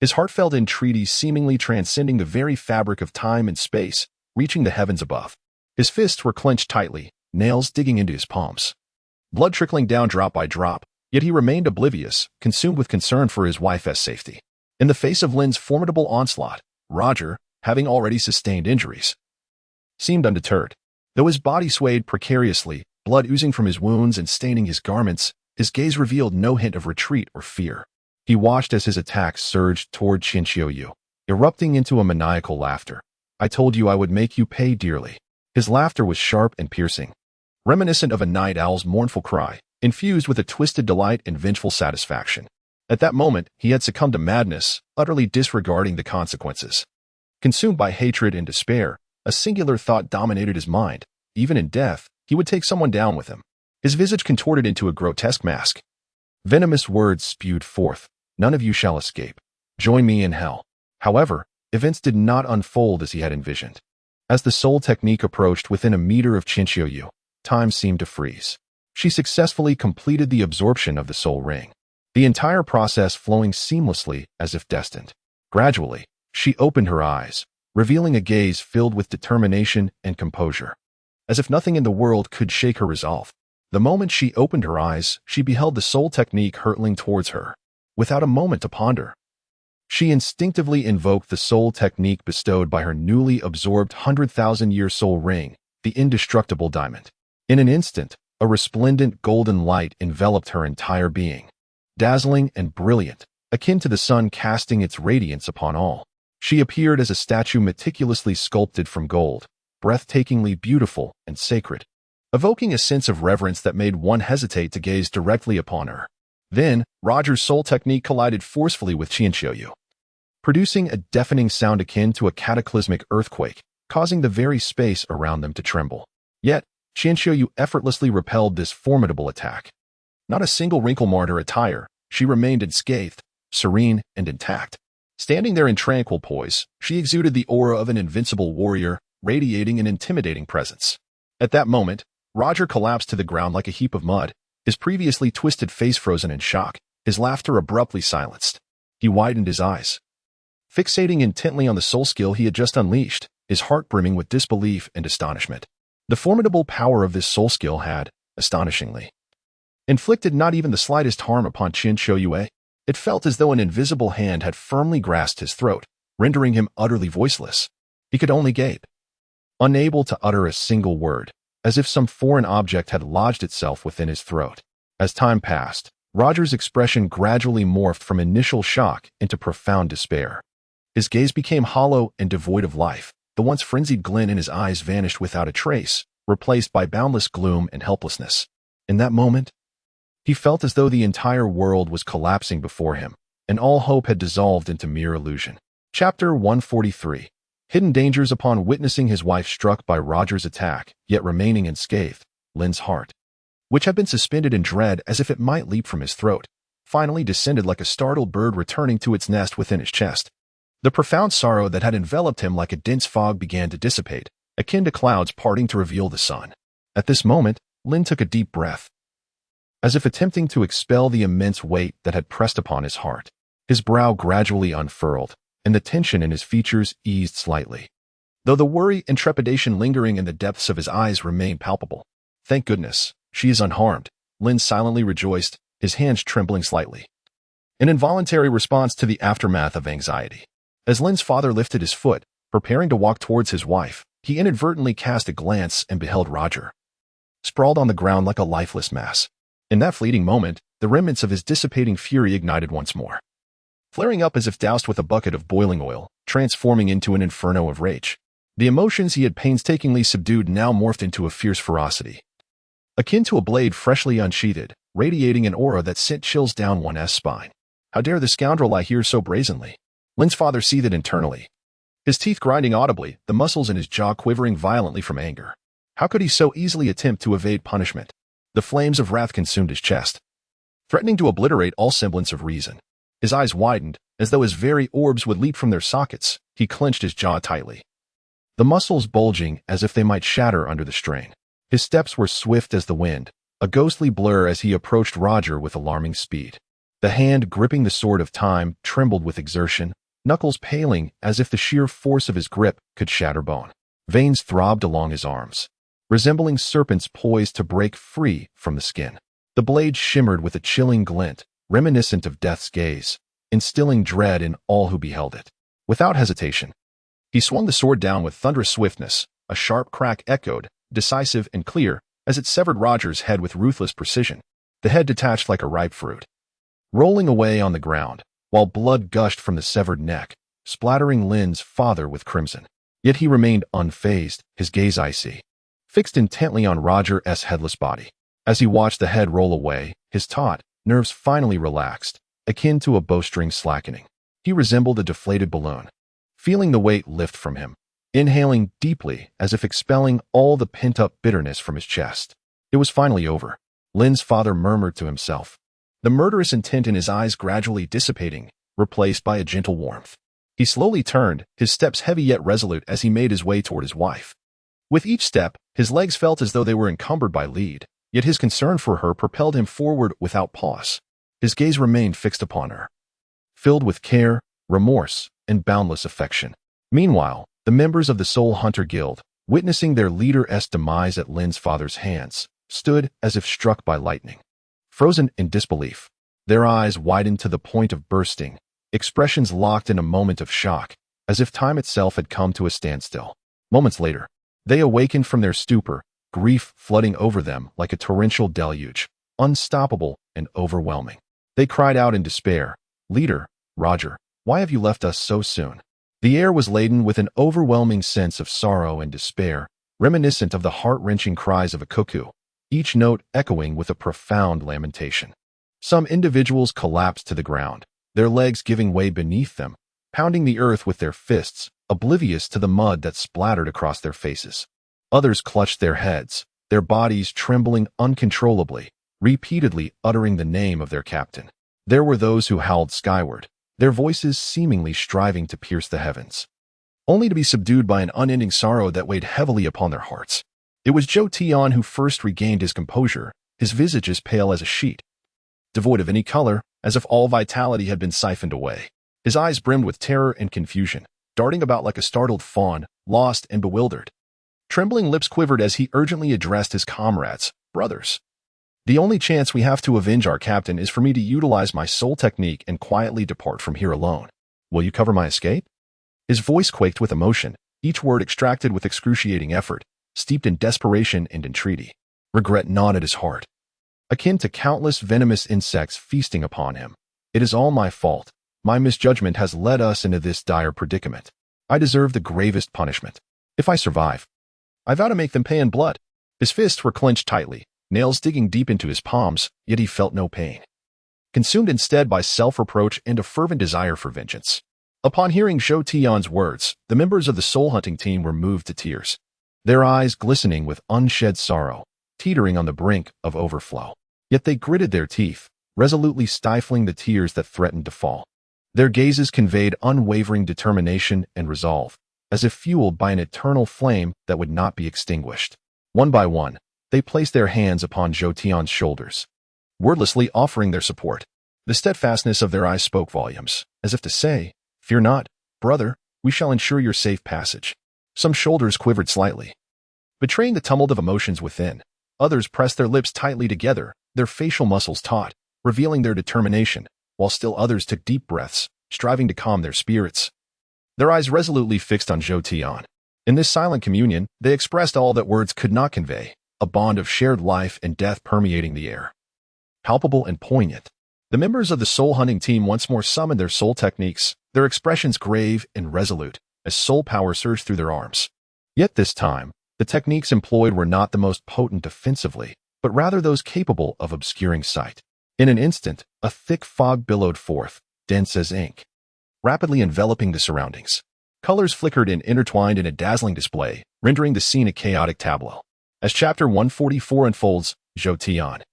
his heartfelt entreaty seemingly transcending the very fabric of time and space, reaching the heavens above. His fists were clenched tightly, nails digging into his palms. Blood trickling down drop by drop, yet he remained oblivious, consumed with concern for his wife's safety. In the face of Lin's formidable onslaught, Roger, having already sustained injuries, seemed undeterred. Though his body swayed precariously, blood oozing from his wounds and staining his garments, his gaze revealed no hint of retreat or fear. He watched as his attacks surged toward Qianqiuyu, erupting into a maniacal laughter. "I told you I would make you pay dearly." His laughter was sharp and piercing, reminiscent of a night owl's mournful cry, infused with a twisted delight and vengeful satisfaction. At that moment, he had succumbed to madness, utterly disregarding the consequences. Consumed by hatred and despair, a singular thought dominated his mind. Even in death, he would take someone down with him. His visage contorted into a grotesque mask. Venomous words spewed forth. "None of you shall escape. Join me in hell." However, events did not unfold as he had envisioned. As the soul technique approached within a meter of Qianqiuyu, time seemed to freeze. She successfully completed the absorption of the soul ring, the entire process flowing seamlessly as if destined. Gradually, she opened her eyes, revealing a gaze filled with determination and composure, as if nothing in the world could shake her resolve. The moment she opened her eyes, she beheld the soul technique hurtling towards her. Without a moment to ponder, she instinctively invoked the soul technique bestowed by her newly absorbed 100,000-year soul ring, the indestructible diamond. In an instant, a resplendent golden light enveloped her entire being, dazzling and brilliant, akin to the sun casting its radiance upon all. She appeared as a statue meticulously sculpted from gold, breathtakingly beautiful and sacred, evoking a sense of reverence that made one hesitate to gaze directly upon her. Then, Roger's soul technique collided forcefully with Qianqiuyu, producing a deafening sound akin to a cataclysmic earthquake, causing the very space around them to tremble. Yet, Qianqiuyu effortlessly repelled this formidable attack. Not a single wrinkle marred her attire, she remained unscathed, serene, and intact. Standing there in tranquil poise, she exuded the aura of an invincible warrior, radiating an intimidating presence. At that moment, Roger collapsed to the ground like a heap of mud, his previously twisted face frozen in shock, his laughter abruptly silenced. He widened his eyes, fixating intently on the soul skill he had just unleashed, his heart brimming with disbelief and astonishment. The formidable power of this soul skill had, astonishingly, inflicted not even the slightest harm upon Qianqiuyu. It felt as though an invisible hand had firmly grasped his throat, rendering him utterly voiceless. He could only gape, unable to utter a single word, as if some foreign object had lodged itself within his throat. As time passed, Roger's expression gradually morphed from initial shock into profound despair. His gaze became hollow and devoid of life. The once frenzied glint in his eyes vanished without a trace, replaced by boundless gloom and helplessness. In that moment, he felt as though the entire world was collapsing before him, and all hope had dissolved into mere illusion. Chapter 143. Hidden dangers. Upon witnessing his wife struck by Roger's attack, yet remaining unscathed, Lin's heart, which had been suspended in dread as if it might leap from his throat, finally descended like a startled bird returning to its nest within his chest. The profound sorrow that had enveloped him like a dense fog began to dissipate, akin to clouds parting to reveal the sun. At this moment, Lin took a deep breath, as if attempting to expel the immense weight that had pressed upon his heart. His brow gradually unfurled, and the tension in his features eased slightly, though the worry and trepidation lingering in the depths of his eyes remained palpable. "Thank goodness, she is unharmed," Lin silently rejoiced, his hands trembling slightly, an involuntary response to the aftermath of anxiety. As Lin's father lifted his foot, preparing to walk towards his wife, he inadvertently cast a glance and beheld Roger, sprawled on the ground like a lifeless mass. In that fleeting moment, the remnants of his dissipating fury ignited once more, flaring up as if doused with a bucket of boiling oil, transforming into an inferno of rage. The emotions he had painstakingly subdued now morphed into a fierce ferocity, akin to a blade freshly unsheathed, radiating an aura that sent chills down one's spine. How dare the scoundrel lie here so brazenly? Lin's father seethed internally, his teeth grinding audibly, the muscles in his jaw quivering violently from anger. How could he so easily attempt to evade punishment? The flames of wrath consumed his chest, threatening to obliterate all semblance of reason. His eyes widened, as though his very orbs would leap from their sockets. He clenched his jaw tightly, the muscles bulging as if they might shatter under the strain. His steps were swift as the wind, a ghostly blur as he approached Roger with alarming speed. The hand gripping the sword of time trembled with exertion, knuckles paling as if the sheer force of his grip could shatter bone. Veins throbbed along his arms, resembling serpents poised to break free from the skin. The blade shimmered with a chilling glint, reminiscent of death's gaze, instilling dread in all who beheld it. Without hesitation, he swung the sword down with thunderous swiftness. A sharp crack echoed, decisive and clear, as it severed Roger's head with ruthless precision. The head detached like a ripe fruit, rolling away on the ground, while blood gushed from the severed neck, splattering Lin's father with crimson. Yet he remained unfazed, his gaze icy, fixed intently on Roger's headless body. As he watched the head roll away, his taut nerves finally relaxed, akin to a bowstring slackening. He resembled a deflated balloon, feeling the weight lift from him, inhaling deeply as if expelling all the pent-up bitterness from his chest. It was finally over. Lin's father murmured to himself, the murderous intent in his eyes gradually dissipating, replaced by a gentle warmth. He slowly turned, his steps heavy yet resolute as he made his way toward his wife. With each step, his legs felt as though they were encumbered by lead, yet his concern for her propelled him forward without pause. His gaze remained fixed upon her, filled with care, remorse, and boundless affection. Meanwhile, the members of the Soul Hunter Guild, witnessing their leader's demise at Lin's father's hands, stood as if struck by lightning. Frozen in disbelief, their eyes widened to the point of bursting, expressions locked in a moment of shock, as if time itself had come to a standstill. Moments later, they awakened from their stupor, grief flooding over them like a torrential deluge, unstoppable and overwhelming. They cried out in despair, "Leader, Roger, why have you left us so soon?" The air was laden with an overwhelming sense of sorrow and despair, reminiscent of the heart-wrenching cries of a cuckoo, each note echoing with a profound lamentation. Some individuals collapsed to the ground, their legs giving way beneath them, pounding the earth with their fists, oblivious to the mud that splattered across their faces. Others clutched their heads, their bodies trembling uncontrollably, repeatedly uttering the name of their captain. There were those who howled skyward, their voices seemingly striving to pierce the heavens, only to be subdued by an unending sorrow that weighed heavily upon their hearts. It was Zhou Tian who first regained his composure, his visage as pale as a sheet, devoid of any color, as if all vitality had been siphoned away. His eyes brimmed with terror and confusion, darting about like a startled fawn, lost and bewildered. Trembling lips quivered as he urgently addressed his comrades, "Brothers, the only chance we have to avenge our captain is for me to utilize my soul technique and quietly depart from here alone. Will you cover my escape?" His voice quaked with emotion, each word extracted with excruciating effort, steeped in desperation and entreaty. Regret gnawed at his heart, akin to countless venomous insects feasting upon him. "It is all my fault. My misjudgment has led us into this dire predicament. I deserve the gravest punishment. If I survive, I vow to make them pay in blood." His fists were clenched tightly, nails digging deep into his palms, yet he felt no pain, consumed instead by self-reproach and a fervent desire for vengeance. Upon hearing Zhou Tian's words, the members of the soul-hunting team were moved to tears, their eyes glistening with unshed sorrow, teetering on the brink of overflow. Yet they gritted their teeth, resolutely stifling the tears that threatened to fall. Their gazes conveyed unwavering determination and resolve, as if fueled by an eternal flame that would not be extinguished. One by one, they placed their hands upon Zhou Tian's shoulders, wordlessly offering their support. The steadfastness of their eyes spoke volumes, as if to say, "Fear not, brother, we shall ensure your safe passage." Some shoulders quivered slightly, betraying the tumult of emotions within. Others pressed their lips tightly together, their facial muscles taut, revealing their determination, while still others took deep breaths, striving to calm their spirits, their eyes resolutely fixed on Zhou Tian. In this silent communion, they expressed all that words could not convey, a bond of shared life and death permeating the air, palpable and poignant. The members of the soul-hunting team once more summoned their soul techniques, their expressions grave and resolute, as soul power surged through their arms. Yet this time, the techniques employed were not the most potent defensively, but rather those capable of obscuring sight. In an instant, a thick fog billowed forth, dense as ink, rapidly enveloping the surroundings. Colors flickered and intertwined in a dazzling display, rendering the scene a chaotic tableau. As Chapter 144 unfolds, Zhou Tian,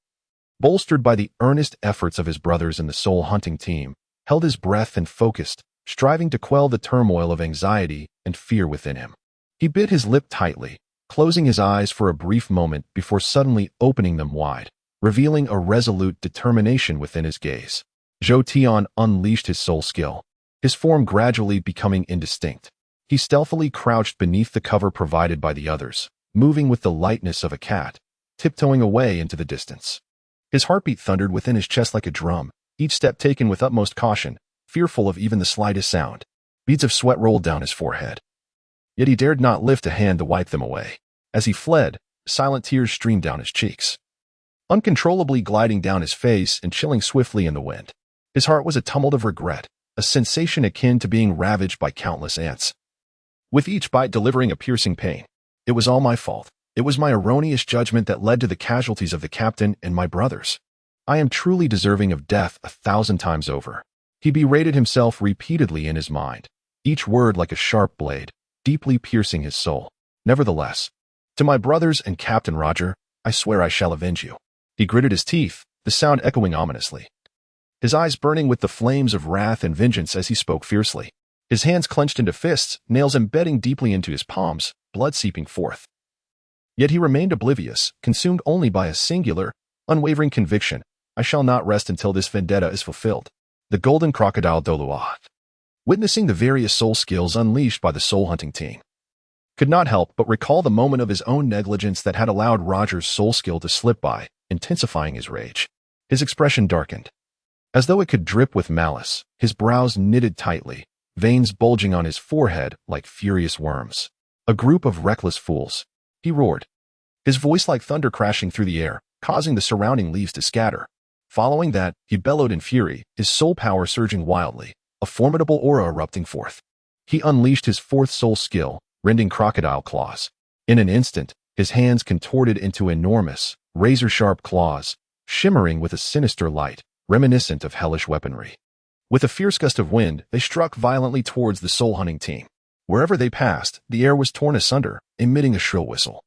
bolstered by the earnest efforts of his brothers in the soul-hunting team, held his breath and focused, striving to quell the turmoil of anxiety and fear within him. He bit his lip tightly, closing his eyes for a brief moment before suddenly opening them wide, revealing a resolute determination within his gaze. Zhou Tian unleashed his soul skill, his form gradually becoming indistinct. He stealthily crouched beneath the cover provided by the others, moving with the lightness of a cat, tiptoeing away into the distance. His heartbeat thundered within his chest like a drum, each step taken with utmost caution, fearful of even the slightest sound. Beads of sweat rolled down his forehead. Yet he dared not lift a hand to wipe them away. As he fled, silent tears streamed down his cheeks, uncontrollably gliding down his face and chilling swiftly in the wind. His heart was a tumult of regret, a sensation akin to being ravaged by countless ants, with each bite delivering a piercing pain. It was all my fault. It was my erroneous judgment that led to the casualties of the captain and my brothers. I am truly deserving of death 1,000 times over. He berated himself repeatedly in his mind, each word like a sharp blade, deeply piercing his soul. Nevertheless, to my brothers and Captain Roger, I swear I shall avenge you. He gritted his teeth, the sound echoing ominously, his eyes burning with the flames of wrath and vengeance as he spoke fiercely. His hands clenched into fists, nails embedding deeply into his palms, blood seeping forth. Yet he remained oblivious, consumed only by a singular, unwavering conviction: I shall not rest until this vendetta is fulfilled. The golden crocodile Douluo, witnessing the various soul skills unleashed by the soul hunting team, could not help but recall the moment of his own negligence that had allowed Roger's soul skill to slip by, intensifying his rage. His expression darkened, as though it could drip with malice, his brows knitted tightly, veins bulging on his forehead like furious worms. A group of reckless fools, he roared, his voice like thunder crashing through the air, causing the surrounding leaves to scatter. Following that, he bellowed in fury, his soul power surging wildly, a formidable aura erupting forth. He unleashed his fourth soul skill, rending crocodile claws. In an instant, his hands contorted into enormous, razor-sharp claws, shimmering with a sinister light, reminiscent of hellish weaponry. With a fierce gust of wind, they struck violently towards the soul-hunting team. Wherever they passed, the air was torn asunder, emitting a shrill whistle,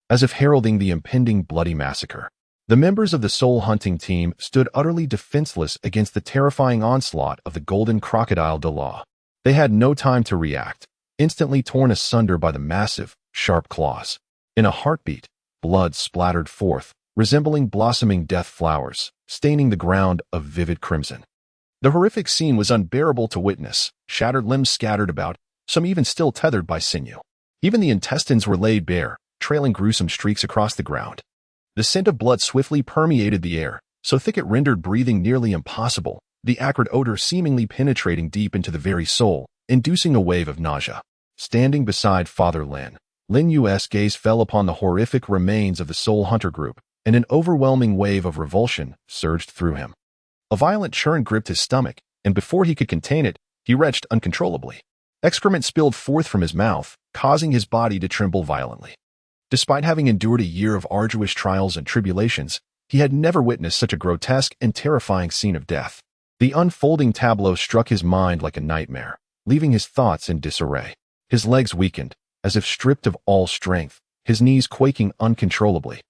as if heralding the impending bloody massacre. The members of the soul-hunting team stood utterly defenseless against the terrifying onslaught of the golden crocodile Douluo. They had no time to react, instantly torn asunder by the massive, sharp claws. In a heartbeat, blood splattered forth, resembling blossoming death flowers, staining the ground a vivid crimson. The horrific scene was unbearable to witness, shattered limbs scattered about, some even still tethered by sinew. Even the intestines were laid bare, trailing gruesome streaks across the ground. The scent of blood swiftly permeated the air, so thick it rendered breathing nearly impossible, the acrid odor seemingly penetrating deep into the very soul, inducing a wave of nausea. Standing beside Father Lin Yu's gaze fell upon the horrific remains of the soul hunter group, and an overwhelming wave of revulsion surged through him. A violent churn gripped his stomach, and before he could contain it, he retched uncontrollably. Excrement spilled forth from his mouth, causing his body to tremble violently. Despite having endured a year of arduous trials and tribulations, he had never witnessed such a grotesque and terrifying scene of death. The unfolding tableau struck his mind like a nightmare, leaving his thoughts in disarray. His legs weakened, as if stripped of all strength, his knees quaking uncontrollably,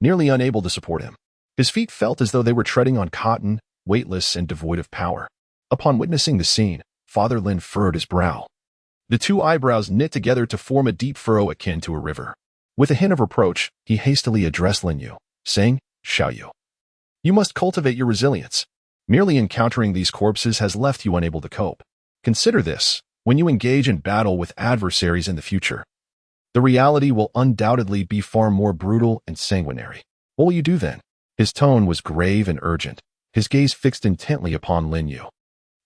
nearly unable to support him. His feet felt as though they were treading on cotton, weightless and devoid of power. Upon witnessing the scene, Father Lin furrowed his brow. The two eyebrows knit together to form a deep furrow akin to a river. With a hint of reproach, he hastily addressed Lin Yu, saying, "Xiaoyu, you must cultivate your resilience. Merely encountering these corpses has left you unable to cope. Consider this, when you engage in battle with adversaries in the future, the reality will undoubtedly be far more brutal and sanguinary. What will you do then?" His tone was grave and urgent, his gaze fixed intently upon Lin Yu,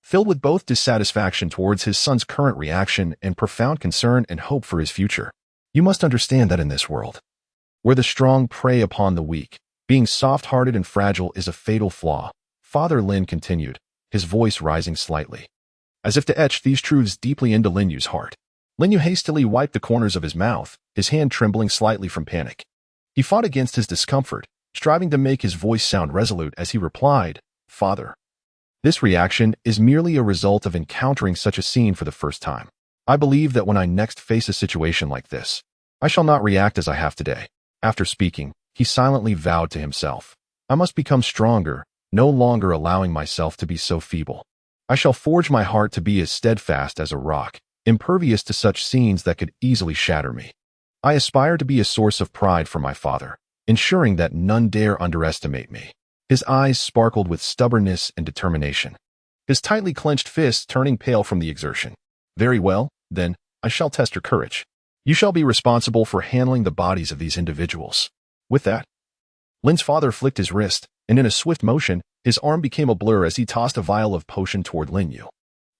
filled with both dissatisfaction towards his son's current reaction and profound concern and hope for his future. "You must understand that in this world, where the strong prey upon the weak, being soft-hearted and fragile is a fatal flaw," Father Lin continued, his voice rising slightly, as if to etch these truths deeply into Lin Yu's heart. Lin Yu hastily wiped the corners of his mouth, his hand trembling slightly from panic. He fought against his discomfort, striving to make his voice sound resolute as he replied, "Father, this reaction is merely a result of encountering such a scene for the first time. I believe that when I next face a situation like this, I shall not react as I have today." After speaking, he silently vowed to himself, "I must become stronger, no longer allowing myself to be so feeble. I shall forge my heart to be as steadfast as a rock, impervious to such scenes that could easily shatter me. I aspire to be a source of pride for my father, ensuring that none dare underestimate me." His eyes sparkled with stubbornness and determination, his tightly clenched fists turning pale from the exertion. Very well, then, I shall test your courage. You shall be responsible for handling the bodies of these individuals. With that, Lin's father flicked his wrist, and in a swift motion, his arm became a blur as he tossed a vial of potion toward Lin Yu.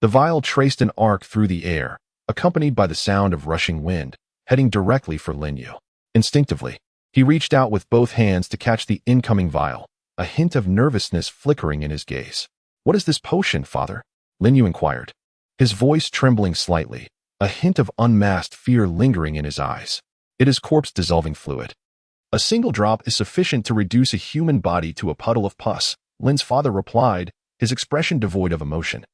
The vial traced an arc through the air, accompanied by the sound of rushing wind, heading directly for Lin Yu. Instinctively, he reached out with both hands to catch the incoming vial, a hint of nervousness flickering in his gaze. What is this potion, father? Lin Yu inquired, his voice trembling slightly, a hint of unmasked fear lingering in his eyes. It is corpse-dissolving fluid. A single drop is sufficient to reduce a human body to a puddle of pus, Lin's father replied, his expression devoid of emotion.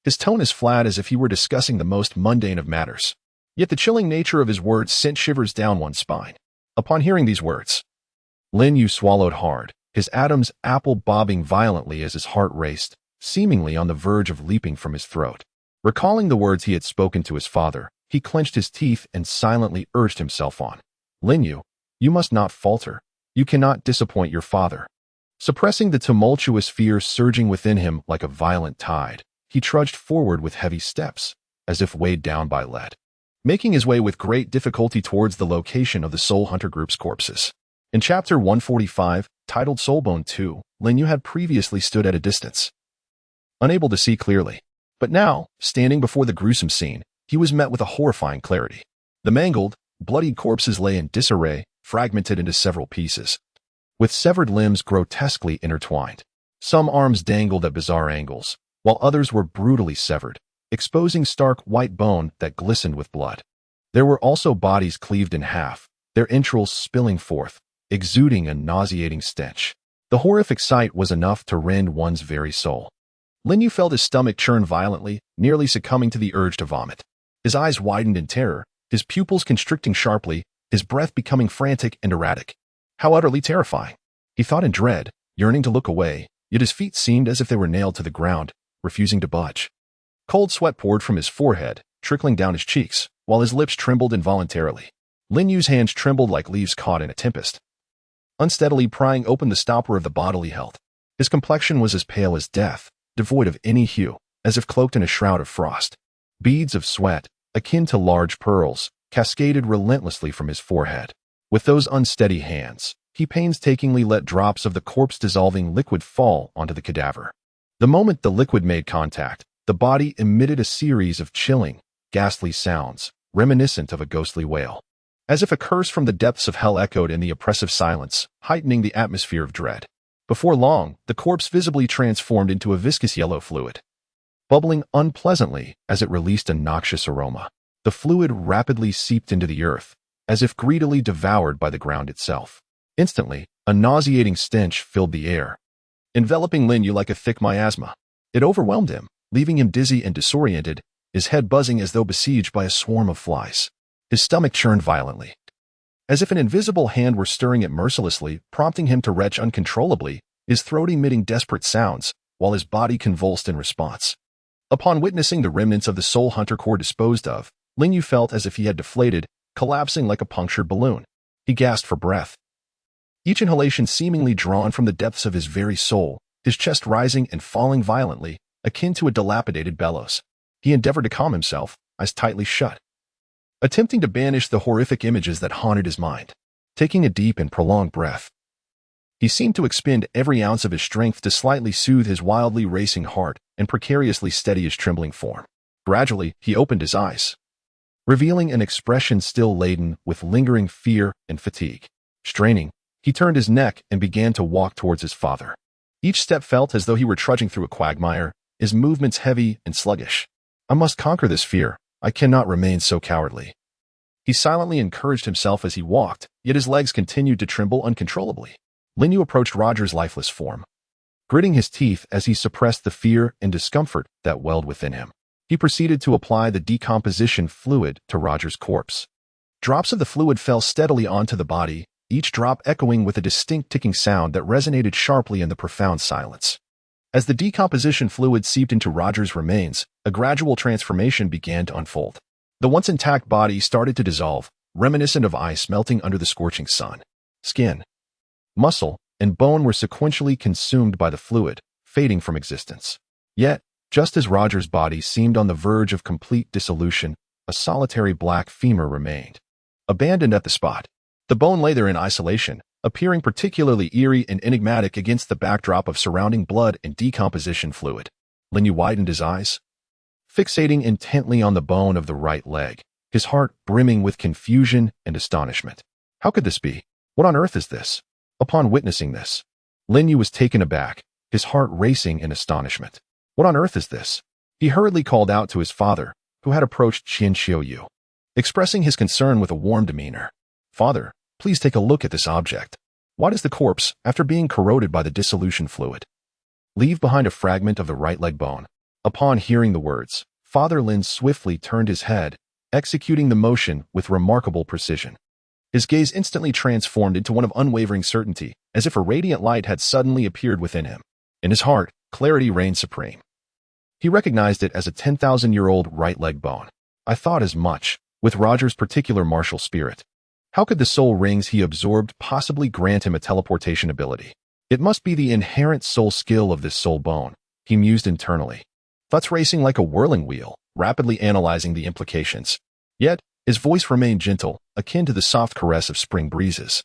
His tone as flat as if he were discussing the most mundane of matters. Yet the chilling nature of his words sent shivers down one's spine. Upon hearing these words, Lin Yu swallowed hard, his Adam's apple bobbing violently as his heart raced, seemingly on the verge of leaping from his throat. Recalling the words he had spoken to his father, he clenched his teeth and silently urged himself on. Lin Yu, you must not falter. You cannot disappoint your father. Suppressing the tumultuous fear surging within him like a violent tide, he trudged forward with heavy steps, as if weighed down by lead, making his way with great difficulty towards the location of the Soul Hunter group's corpses. In Chapter 145, titled Soulbone 2, Lin Yu had previously stood at a distance, unable to see clearly. But now, standing before the gruesome scene, he was met with a horrifying clarity. The mangled, bloodied corpses lay in disarray, fragmented into several pieces, with severed limbs grotesquely intertwined. Some arms dangled at bizarre angles, while others were brutally severed, exposing stark white bone that glistened with blood. There were also bodies cleaved in half, their entrails spilling forth, exuding a nauseating stench. The horrific sight was enough to rend one's very soul. Lin Yu felt his stomach churn violently, nearly succumbing to the urge to vomit. His eyes widened in terror, his pupils constricting sharply, his breath becoming frantic and erratic. How utterly terrifying! He thought in dread, yearning to look away, yet his feet seemed as if they were nailed to the ground, refusing to budge. Cold sweat poured from his forehead, trickling down his cheeks, while his lips trembled involuntarily. Lin Yu's hands trembled like leaves caught in a tempest, unsteadily prying open the stopper of the bottle he held. His complexion was as pale as death, devoid of any hue, as if cloaked in a shroud of frost. Beads of sweat, akin to large pearls, cascaded relentlessly from his forehead. With those unsteady hands, he painstakingly let drops of the corpse-dissolving liquid fall onto the cadaver. The moment the liquid made contact, the body emitted a series of chilling, ghastly sounds, reminiscent of a ghostly wail. As if a curse from the depths of hell echoed in the oppressive silence, heightening the atmosphere of dread. Before long, the corpse visibly transformed into a viscous yellow fluid, bubbling unpleasantly as it released a noxious aroma. The fluid rapidly seeped into the earth, as if greedily devoured by the ground itself. Instantly, a nauseating stench filled the air, enveloping Lin Yu like a thick miasma. It overwhelmed him, leaving him dizzy and disoriented, his head buzzing as though besieged by a swarm of flies. His stomach churned violently, as if an invisible hand were stirring it mercilessly, prompting him to retch uncontrollably, his throat emitting desperate sounds, while his body convulsed in response. Upon witnessing the remnants of the Soul Hunter core disposed of, Lin Yu felt as if he had deflated, collapsing like a punctured balloon. He gasped for breath, each inhalation seemingly drawn from the depths of his very soul, his chest rising and falling violently, akin to a dilapidated bellows. He endeavored to calm himself, eyes tightly shut, attempting to banish the horrific images that haunted his mind. Taking a deep and prolonged breath, he seemed to expend every ounce of his strength to slightly soothe his wildly racing heart and precariously steady his trembling form. Gradually, he opened his eyes, revealing an expression still laden with lingering fear and fatigue. Straining, he turned his neck and began to walk towards his father. Each step felt as though he were trudging through a quagmire, his movements heavy and sluggish. I must conquer this fear. I cannot remain so cowardly. He silently encouraged himself as he walked, yet his legs continued to tremble uncontrollably. Lin Yu approached Roger's lifeless form, gritting his teeth as he suppressed the fear and discomfort that welled within him. He proceeded to apply the decomposition fluid to Roger's corpse. Drops of the fluid fell steadily onto the body, each drop echoing with a distinct ticking sound that resonated sharply in the profound silence. As the decomposition fluid seeped into Roger's remains, a gradual transformation began to unfold. The once intact body started to dissolve, reminiscent of ice melting under the scorching sun. Skin, muscle, and bone were sequentially consumed by the fluid, fading from existence. Yet, just as Roger's body seemed on the verge of complete dissolution, a solitary black femur remained. Abandoned at the spot, the bone lay there in isolation, appearing particularly eerie and enigmatic against the backdrop of surrounding blood and decomposition fluid. Lin Yu widened his eyes, fixating intently on the bone of the right leg, his heart brimming with confusion and astonishment. How could this be? What on earth is this? Upon witnessing this, Lin Yu was taken aback, his heart racing in astonishment. What on earth is this? He hurriedly called out to his father, who had approached Qian Xiuyu, expressing his concern with a warm demeanor. Father, please take a look at this object. Why does the corpse, after being corroded by the dissolution fluid, leave behind a fragment of the right leg bone? Upon hearing the words, Father Lin swiftly turned his head, executing the motion with remarkable precision. His gaze instantly transformed into one of unwavering certainty, as if a radiant light had suddenly appeared within him. In his heart, clarity reigned supreme. He recognized it as a 10,000-year-old right leg bone. I thought as much, with Roger's particular martial spirit. How could the soul rings he absorbed possibly grant him a teleportation ability? It must be the inherent soul skill of this soul bone, he mused internally. Thoughts racing like a whirling wheel, rapidly analyzing the implications. Yet, his voice remained gentle, akin to the soft caress of spring breezes.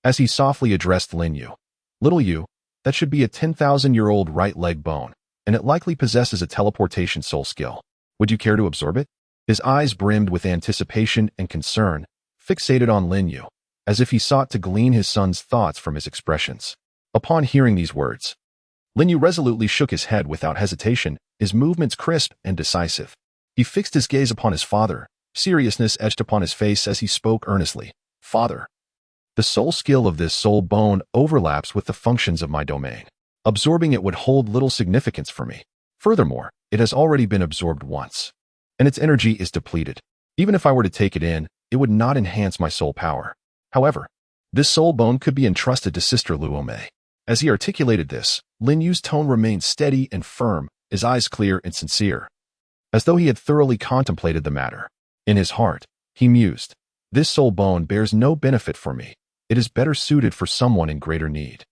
As he softly addressed Lin Yu, Little Yu, that should be a 10,000-year-old right leg bone, and it likely possesses a teleportation soul skill. Would you care to absorb it? His eyes brimmed with anticipation and concern, fixated on Lin Yu, as if he sought to glean his son's thoughts from his expressions. Upon hearing these words, Lin Yu resolutely shook his head without hesitation, his movements crisp and decisive. He fixed his gaze upon his father, seriousness etched upon his face as he spoke earnestly. Father, the soul skill of this soul bone overlaps with the functions of my domain. Absorbing it would hold little significance for me. Furthermore, it has already been absorbed once, and its energy is depleted. Even if I were to take it in, it would not enhance my soul power. However, this soul bone could be entrusted to Sister Luomei. As he articulated this, Lin Yu's tone remained steady and firm, his eyes clear and sincere, as though he had thoroughly contemplated the matter. In his heart, he mused, this soul bone bears no benefit for me. It is better suited for someone in greater need.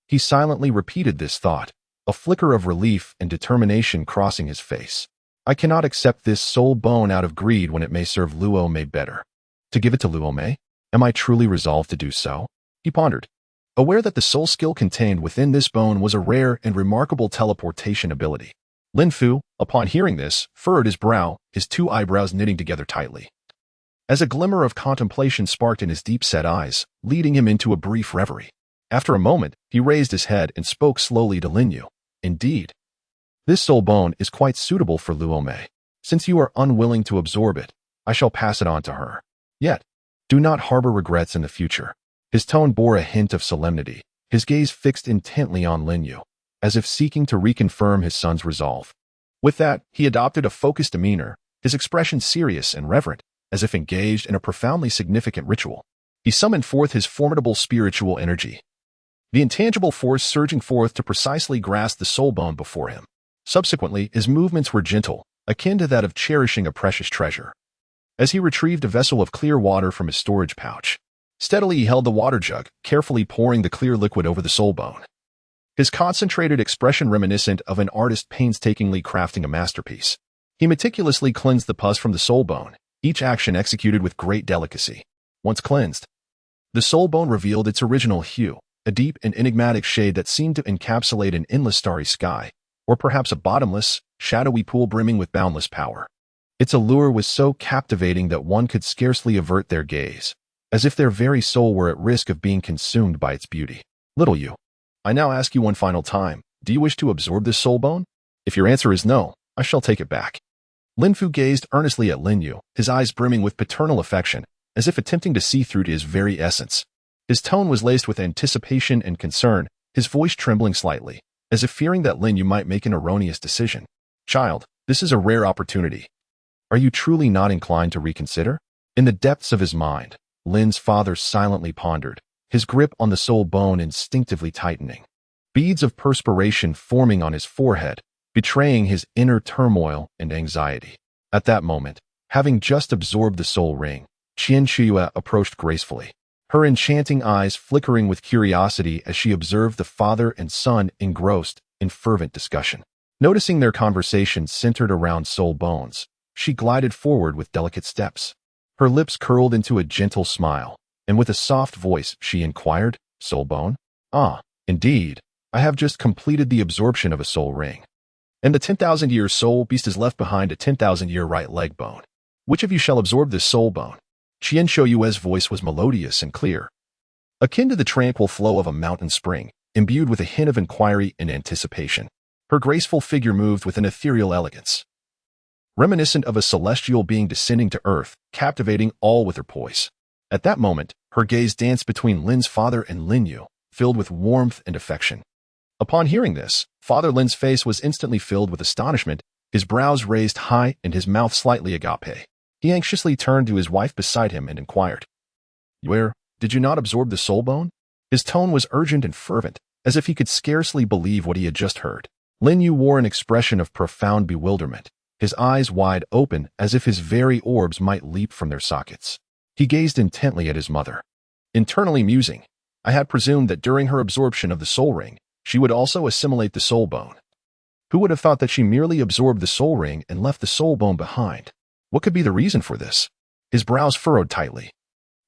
He silently repeated this thought, a flicker of relief and determination crossing his face. I cannot accept this soul bone out of greed when it may serve Luomei better. To give it to Luomei? Am I truly resolved to do so? He pondered, aware that the soul skill contained within this bone was a rare and remarkable teleportation ability. Lin Fu, upon hearing this, furrowed his brow, his two eyebrows knitting together tightly, as a glimmer of contemplation sparked in his deep-set eyes, leading him into a brief reverie. After a moment, he raised his head and spoke slowly to Lin Yu. Indeed, this soul bone is quite suitable for Luomei. Since you are unwilling to absorb it, I shall pass it on to her. Yet, do not harbor regrets in the future. His tone bore a hint of solemnity, his gaze fixed intently on Lin Yu, as if seeking to reconfirm his son's resolve. With that, he adopted a focused demeanor, his expression serious and reverent, as if engaged in a profoundly significant ritual. He summoned forth his formidable spiritual energy, the intangible force surging forth to precisely grasp the soul bone before him. Subsequently, his movements were gentle, akin to that of cherishing a precious treasure. As he retrieved a vessel of clear water from his storage pouch, steadily he held the water jug, carefully pouring the clear liquid over the soul bone. His concentrated expression reminiscent of an artist painstakingly crafting a masterpiece. He meticulously cleansed the pus from the soul bone, each action executed with great delicacy. Once cleansed, the soul bone revealed its original hue, a deep and enigmatic shade that seemed to encapsulate an endless starry sky, or perhaps a bottomless, shadowy pool brimming with boundless power. Its allure was so captivating that one could scarcely avert their gaze, as if their very soul were at risk of being consumed by its beauty. Little Yu, I now ask you one final time, do you wish to absorb this soul bone? If your answer is no, I shall take it back. Lin Fu gazed earnestly at Lin Yu, his eyes brimming with paternal affection, as if attempting to see through to his very essence. His tone was laced with anticipation and concern, his voice trembling slightly, as if fearing that Lin Yu might make an erroneous decision. Child, this is a rare opportunity. Are you truly not inclined to reconsider? In the depths of his mind, Lin's father silently pondered, his grip on the soul bone instinctively tightening. Beads of perspiration forming on his forehead, betraying his inner turmoil and anxiety. At that moment, having just absorbed the soul ring, Qian Xiuyu approached gracefully, her enchanting eyes flickering with curiosity as she observed the father and son engrossed in fervent discussion. Noticing their conversation centered around soul bones, she glided forward with delicate steps. Her lips curled into a gentle smile, and with a soft voice she inquired, "Soul bone? Ah, indeed. I have just completed the absorption of a soul ring. And the 10,000-year soul beast is left behind a 10,000-year right leg bone. Which of you shall absorb this soul bone?" Qian Shouyue's voice was melodious and clear, akin to the tranquil flow of a mountain spring, imbued with a hint of inquiry and anticipation. Her graceful figure moved with an ethereal elegance, reminiscent of a celestial being descending to earth, captivating all with her poise. At that moment, her gaze danced between Lin's father and Lin Yu, filled with warmth and affection. Upon hearing this, Father Lin's face was instantly filled with astonishment, his brows raised high and his mouth slightly agape. He anxiously turned to his wife beside him and inquired, "Where, did you not absorb the soul bone?" His tone was urgent and fervent, as if he could scarcely believe what he had just heard. Lin Yu wore an expression of profound bewilderment, his eyes wide open as if his very orbs might leap from their sockets. He gazed intently at his mother, internally musing, "I had presumed that during her absorption of the soul ring, she would also assimilate the soul bone. Who would have thought that she merely absorbed the soul ring and left the soul bone behind? What could be the reason for this?" His brows furrowed tightly,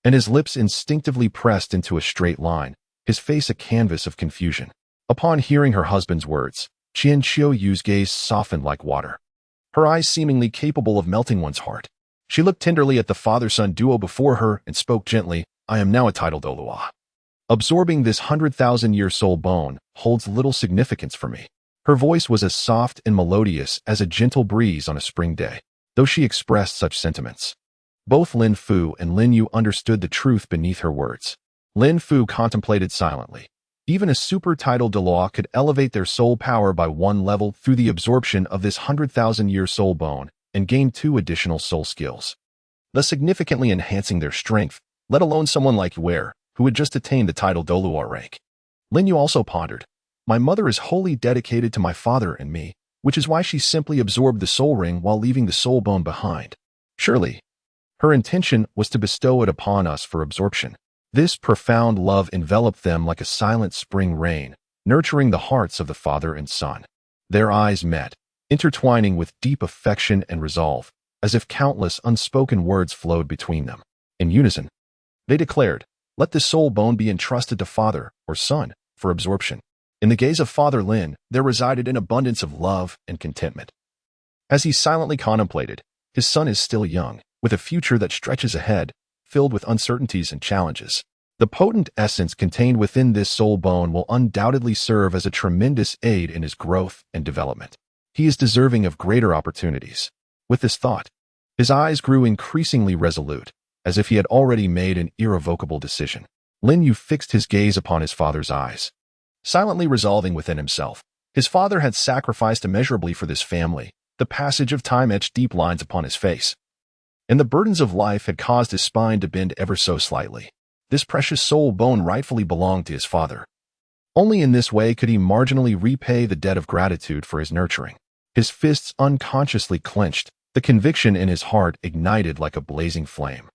and his lips instinctively pressed into a straight line, his face a canvas of confusion. Upon hearing her husband's words, Qian Qiuyu's gaze softened like water, her eyes seemingly capable of melting one's heart. She looked tenderly at the father-son duo before her and spoke gently, "I am now a titled Douluo. Absorbing this 100,000-year soul bone holds little significance for me." Her voice was as soft and melodious as a gentle breeze on a spring day, though she expressed such sentiments. Both Lin Fu and Lin Yu understood the truth beneath her words. Lin Fu contemplated silently. Even a super-titled Douluo could elevate their soul power by one level through the absorption of this 100,000-year soul bone and gain 2 additional soul skills, thus significantly enhancing their strength, let alone someone like Ware, who had just attained the title Douluo rank. Lin Yu also pondered, "My mother is wholly dedicated to my father and me, which is why she simply absorbed the soul ring while leaving the soul bone behind. Surely, her intention was to bestow it upon us for absorption." This profound love enveloped them like a silent spring rain, nurturing the hearts of the father and son. Their eyes met, intertwining with deep affection and resolve, as if countless unspoken words flowed between them. In unison, they declared, "Let this soul bone be entrusted to father or son for absorption." In the gaze of Father Lin, there resided an abundance of love and contentment. As he silently contemplated, his son is still young, with a future that stretches ahead, filled with uncertainties and challenges. The potent essence contained within this soul bone will undoubtedly serve as a tremendous aid in his growth and development. He is deserving of greater opportunities. With this thought, his eyes grew increasingly resolute, as if he had already made an irrevocable decision. Lin Yu fixed his gaze upon his father's eyes, silently resolving within himself. His father had sacrificed immeasurably for this family. The passage of time etched deep lines upon his face, and the burdens of life had caused his spine to bend ever so slightly. This precious soul bone rightfully belonged to his father. Only in this way could he marginally repay the debt of gratitude for his nurturing. His fists unconsciously clenched, the conviction in his heart ignited like a blazing flame,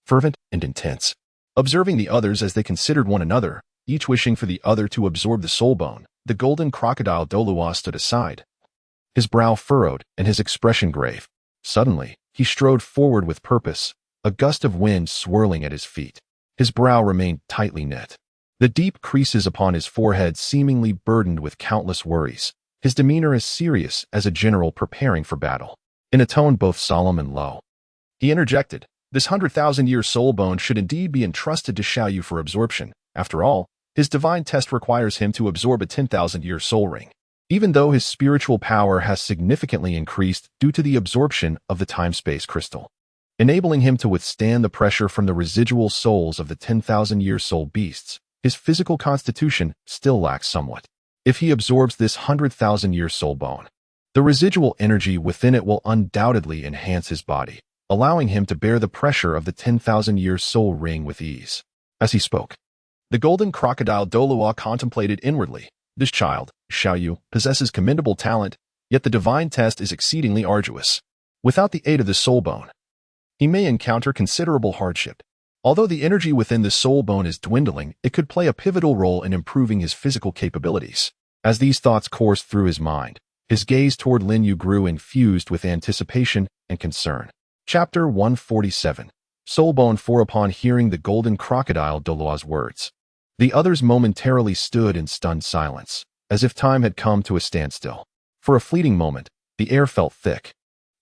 fervent and intense. Observing the others as they considered one another, each wishing for the other to absorb the soul bone, the golden crocodile Douluo stood aside, his brow furrowed and his expression grave. Suddenly, he strode forward with purpose, a gust of wind swirling at his feet. His brow remained tightly knit, the deep creases upon his forehead seemingly burdened with countless worries, his demeanor as serious as a general preparing for battle. In a tone both solemn and low, he interjected, "This 100,000-year soul bone should indeed be entrusted to Xiaoyu for absorption. After all, his divine test requires him to absorb a 10,000-year soul ring. Even though his spiritual power has significantly increased due to the absorption of the time-space crystal, enabling him to withstand the pressure from the residual souls of the 10,000-year soul beasts, his physical constitution still lacks somewhat. If he absorbs this 100,000-year soul bone, the residual energy within it will undoubtedly enhance his body, allowing him to bear the pressure of the 10,000-year soul ring with ease." As he spoke, the golden crocodile Douluo contemplated inwardly. This child, Xiaoyu, possesses commendable talent, yet the divine test is exceedingly arduous. Without the aid of the soul bone, he may encounter considerable hardship. Although the energy within the soul bone is dwindling, it could play a pivotal role in improving his physical capabilities. As these thoughts coursed through his mind, his gaze toward Lin Yu grew infused with anticipation and concern. Chapter 147. Soulbone 4. Upon hearing the golden crocodile Douluo's words, the others momentarily stood in stunned silence, as if time had come to a standstill. For a fleeting moment, the air felt thick,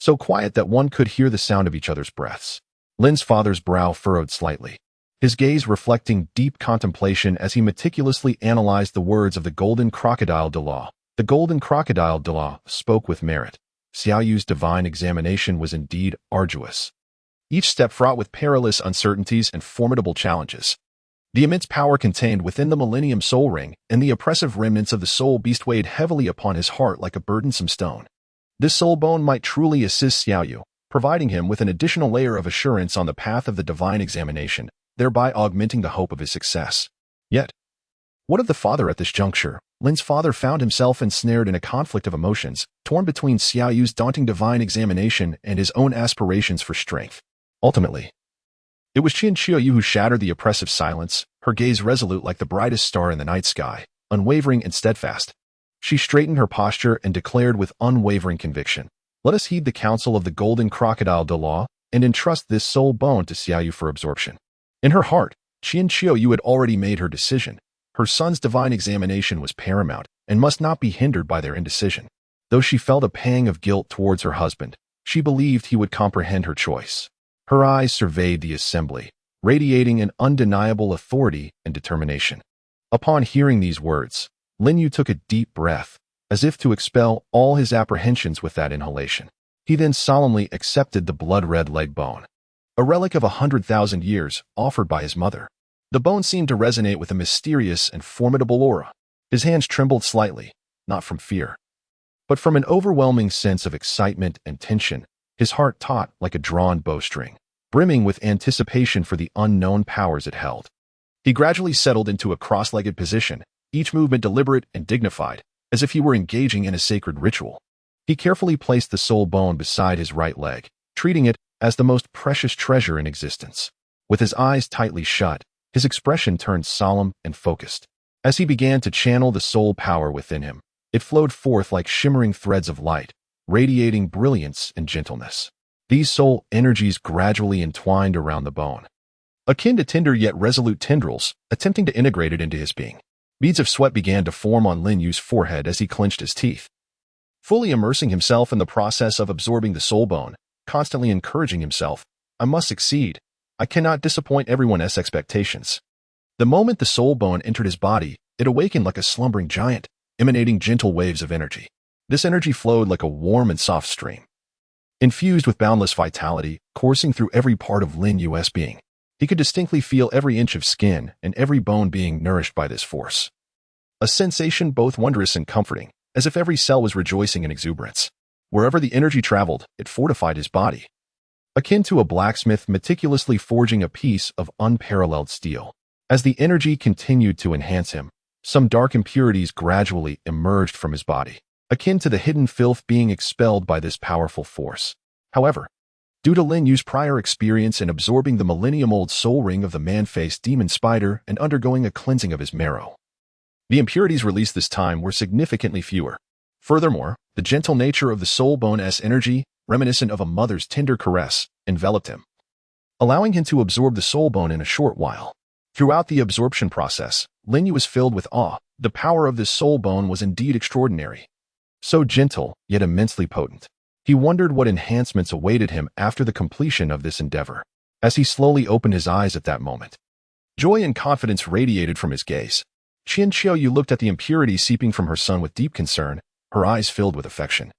so quiet that one could hear the sound of each other's breaths. Lin's father's brow furrowed slightly, his gaze reflecting deep contemplation as he meticulously analyzed the words of the golden crocodile Douluo. The golden crocodile Douluo spoke with merit. Xiaoyu's divine examination was indeed arduous, each step fraught with perilous uncertainties and formidable challenges. The immense power contained within the Millennium Soul Ring and the oppressive remnants of the Soul Beast weighed heavily upon his heart like a burdensome stone. This soul bone might truly assist Xiaoyu, providing him with an additional layer of assurance on the path of the divine examination, thereby augmenting the hope of his success. Yet, what of the father at this juncture? Lin's father found himself ensnared in a conflict of emotions, torn between Xiaoyu's daunting divine examination and his own aspirations for strength. Ultimately, it was Xiaoyu who shattered the oppressive silence, her gaze resolute like the brightest star in the night sky, unwavering and steadfast. She straightened her posture and declared with unwavering conviction, "Let us heed the counsel of the golden crocodile Douluo and entrust this soul bone to Xiaoyu for absorption." In her heart, Xiaoyu had already made her decision. Her son's divine examination was paramount and must not be hindered by their indecision. Though she felt a pang of guilt towards her husband, she believed he would comprehend her choice. Her eyes surveyed the assembly, radiating an undeniable authority and determination. Upon hearing these words, Lin Yu took a deep breath, as if to expel all his apprehensions with that inhalation. He then solemnly accepted the blood-red leg bone, a relic of 100,000 years offered by his mother. The bone seemed to resonate with a mysterious and formidable aura. His hands trembled slightly, not from fear, but from an overwhelming sense of excitement and tension, his heart taut like a drawn bowstring, brimming with anticipation for the unknown powers it held. He gradually settled into a cross-legged position, each movement deliberate and dignified, as if he were engaging in a sacred ritual. He carefully placed the soul bone beside his right leg, treating it as the most precious treasure in existence. With his eyes tightly shut, his expression turned solemn and focused. As he began to channel the soul power within him, it flowed forth like shimmering threads of light, radiating brilliance and gentleness. These soul energies gradually entwined around the bone, akin to tender yet resolute tendrils, attempting to integrate it into his being. Beads of sweat began to form on Lin Yu's forehead as he clenched his teeth, fully immersing himself in the process of absorbing the soul bone, constantly encouraging himself, "I must succeed. I cannot disappoint everyone's expectations." The moment the soul bone entered his body, it awakened like a slumbering giant, emanating gentle waves of energy. This energy flowed like a warm and soft stream, infused with boundless vitality, coursing through every part of Lin Yu's being. He could distinctly feel every inch of skin and every bone being nourished by this force. A sensation both wondrous and comforting, as if every cell was rejoicing in exuberance. Wherever the energy traveled, it fortified his body, akin to a blacksmith meticulously forging a piece of unparalleled steel. As the energy continued to enhance him, some dark impurities gradually emerged from his body, akin to the hidden filth being expelled by this powerful force. However, due to Lin Yu's prior experience in absorbing the millennium-old soul ring of the man-faced demon spider and undergoing a cleansing of his marrow, the impurities released this time were significantly fewer. Furthermore, the gentle nature of the soul bone's energy, reminiscent of a mother's tender caress, enveloped him, allowing him to absorb the soul bone in a short while. Throughout the absorption process, Lin Yu was filled with awe. The power of this soul bone was indeed extraordinary. So gentle, yet immensely potent. He wondered what enhancements awaited him after the completion of this endeavor. As he slowly opened his eyes at that moment, joy and confidence radiated from his gaze. Xiaoyu looked at the impurities seeping from her son with deep concern, her eyes filled with affection,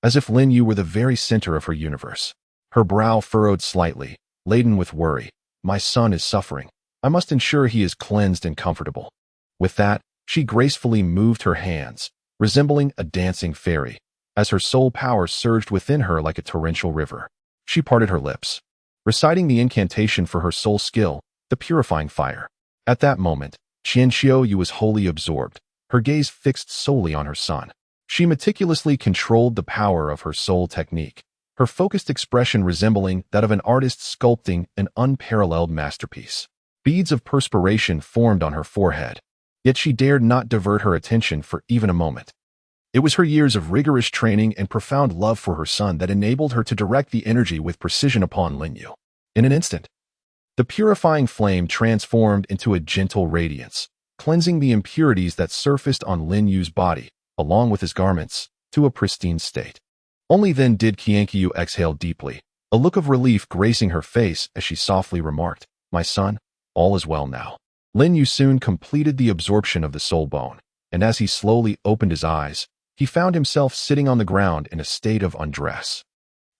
as if Lin Yu were the very center of her universe. Her brow furrowed slightly, laden with worry. "My son is suffering. I must ensure he is cleansed and comfortable." With that, she gracefully moved her hands, resembling a dancing fairy, as her soul power surged within her like a torrential river. She parted her lips, reciting the incantation for her soul skill, the purifying fire. At that moment, Xiaoyu was wholly absorbed, her gaze fixed solely on her son. She meticulously controlled the power of her soul technique, her focused expression resembling that of an artist sculpting an unparalleled masterpiece. Beads of perspiration formed on her forehead, yet she dared not divert her attention for even a moment. It was her years of rigorous training and profound love for her son that enabled her to direct the energy with precision upon Linyu. In an instant, the purifying flame transformed into a gentle radiance, cleansing the impurities that surfaced on Linyu's body, along with his garments, to a pristine state. Only then did Qiankyu exhale deeply, a look of relief gracing her face as she softly remarked, "My son, all is well now." Linyu soon completed the absorption of the soul bone, and as he slowly opened his eyes, he found himself sitting on the ground in a state of undress.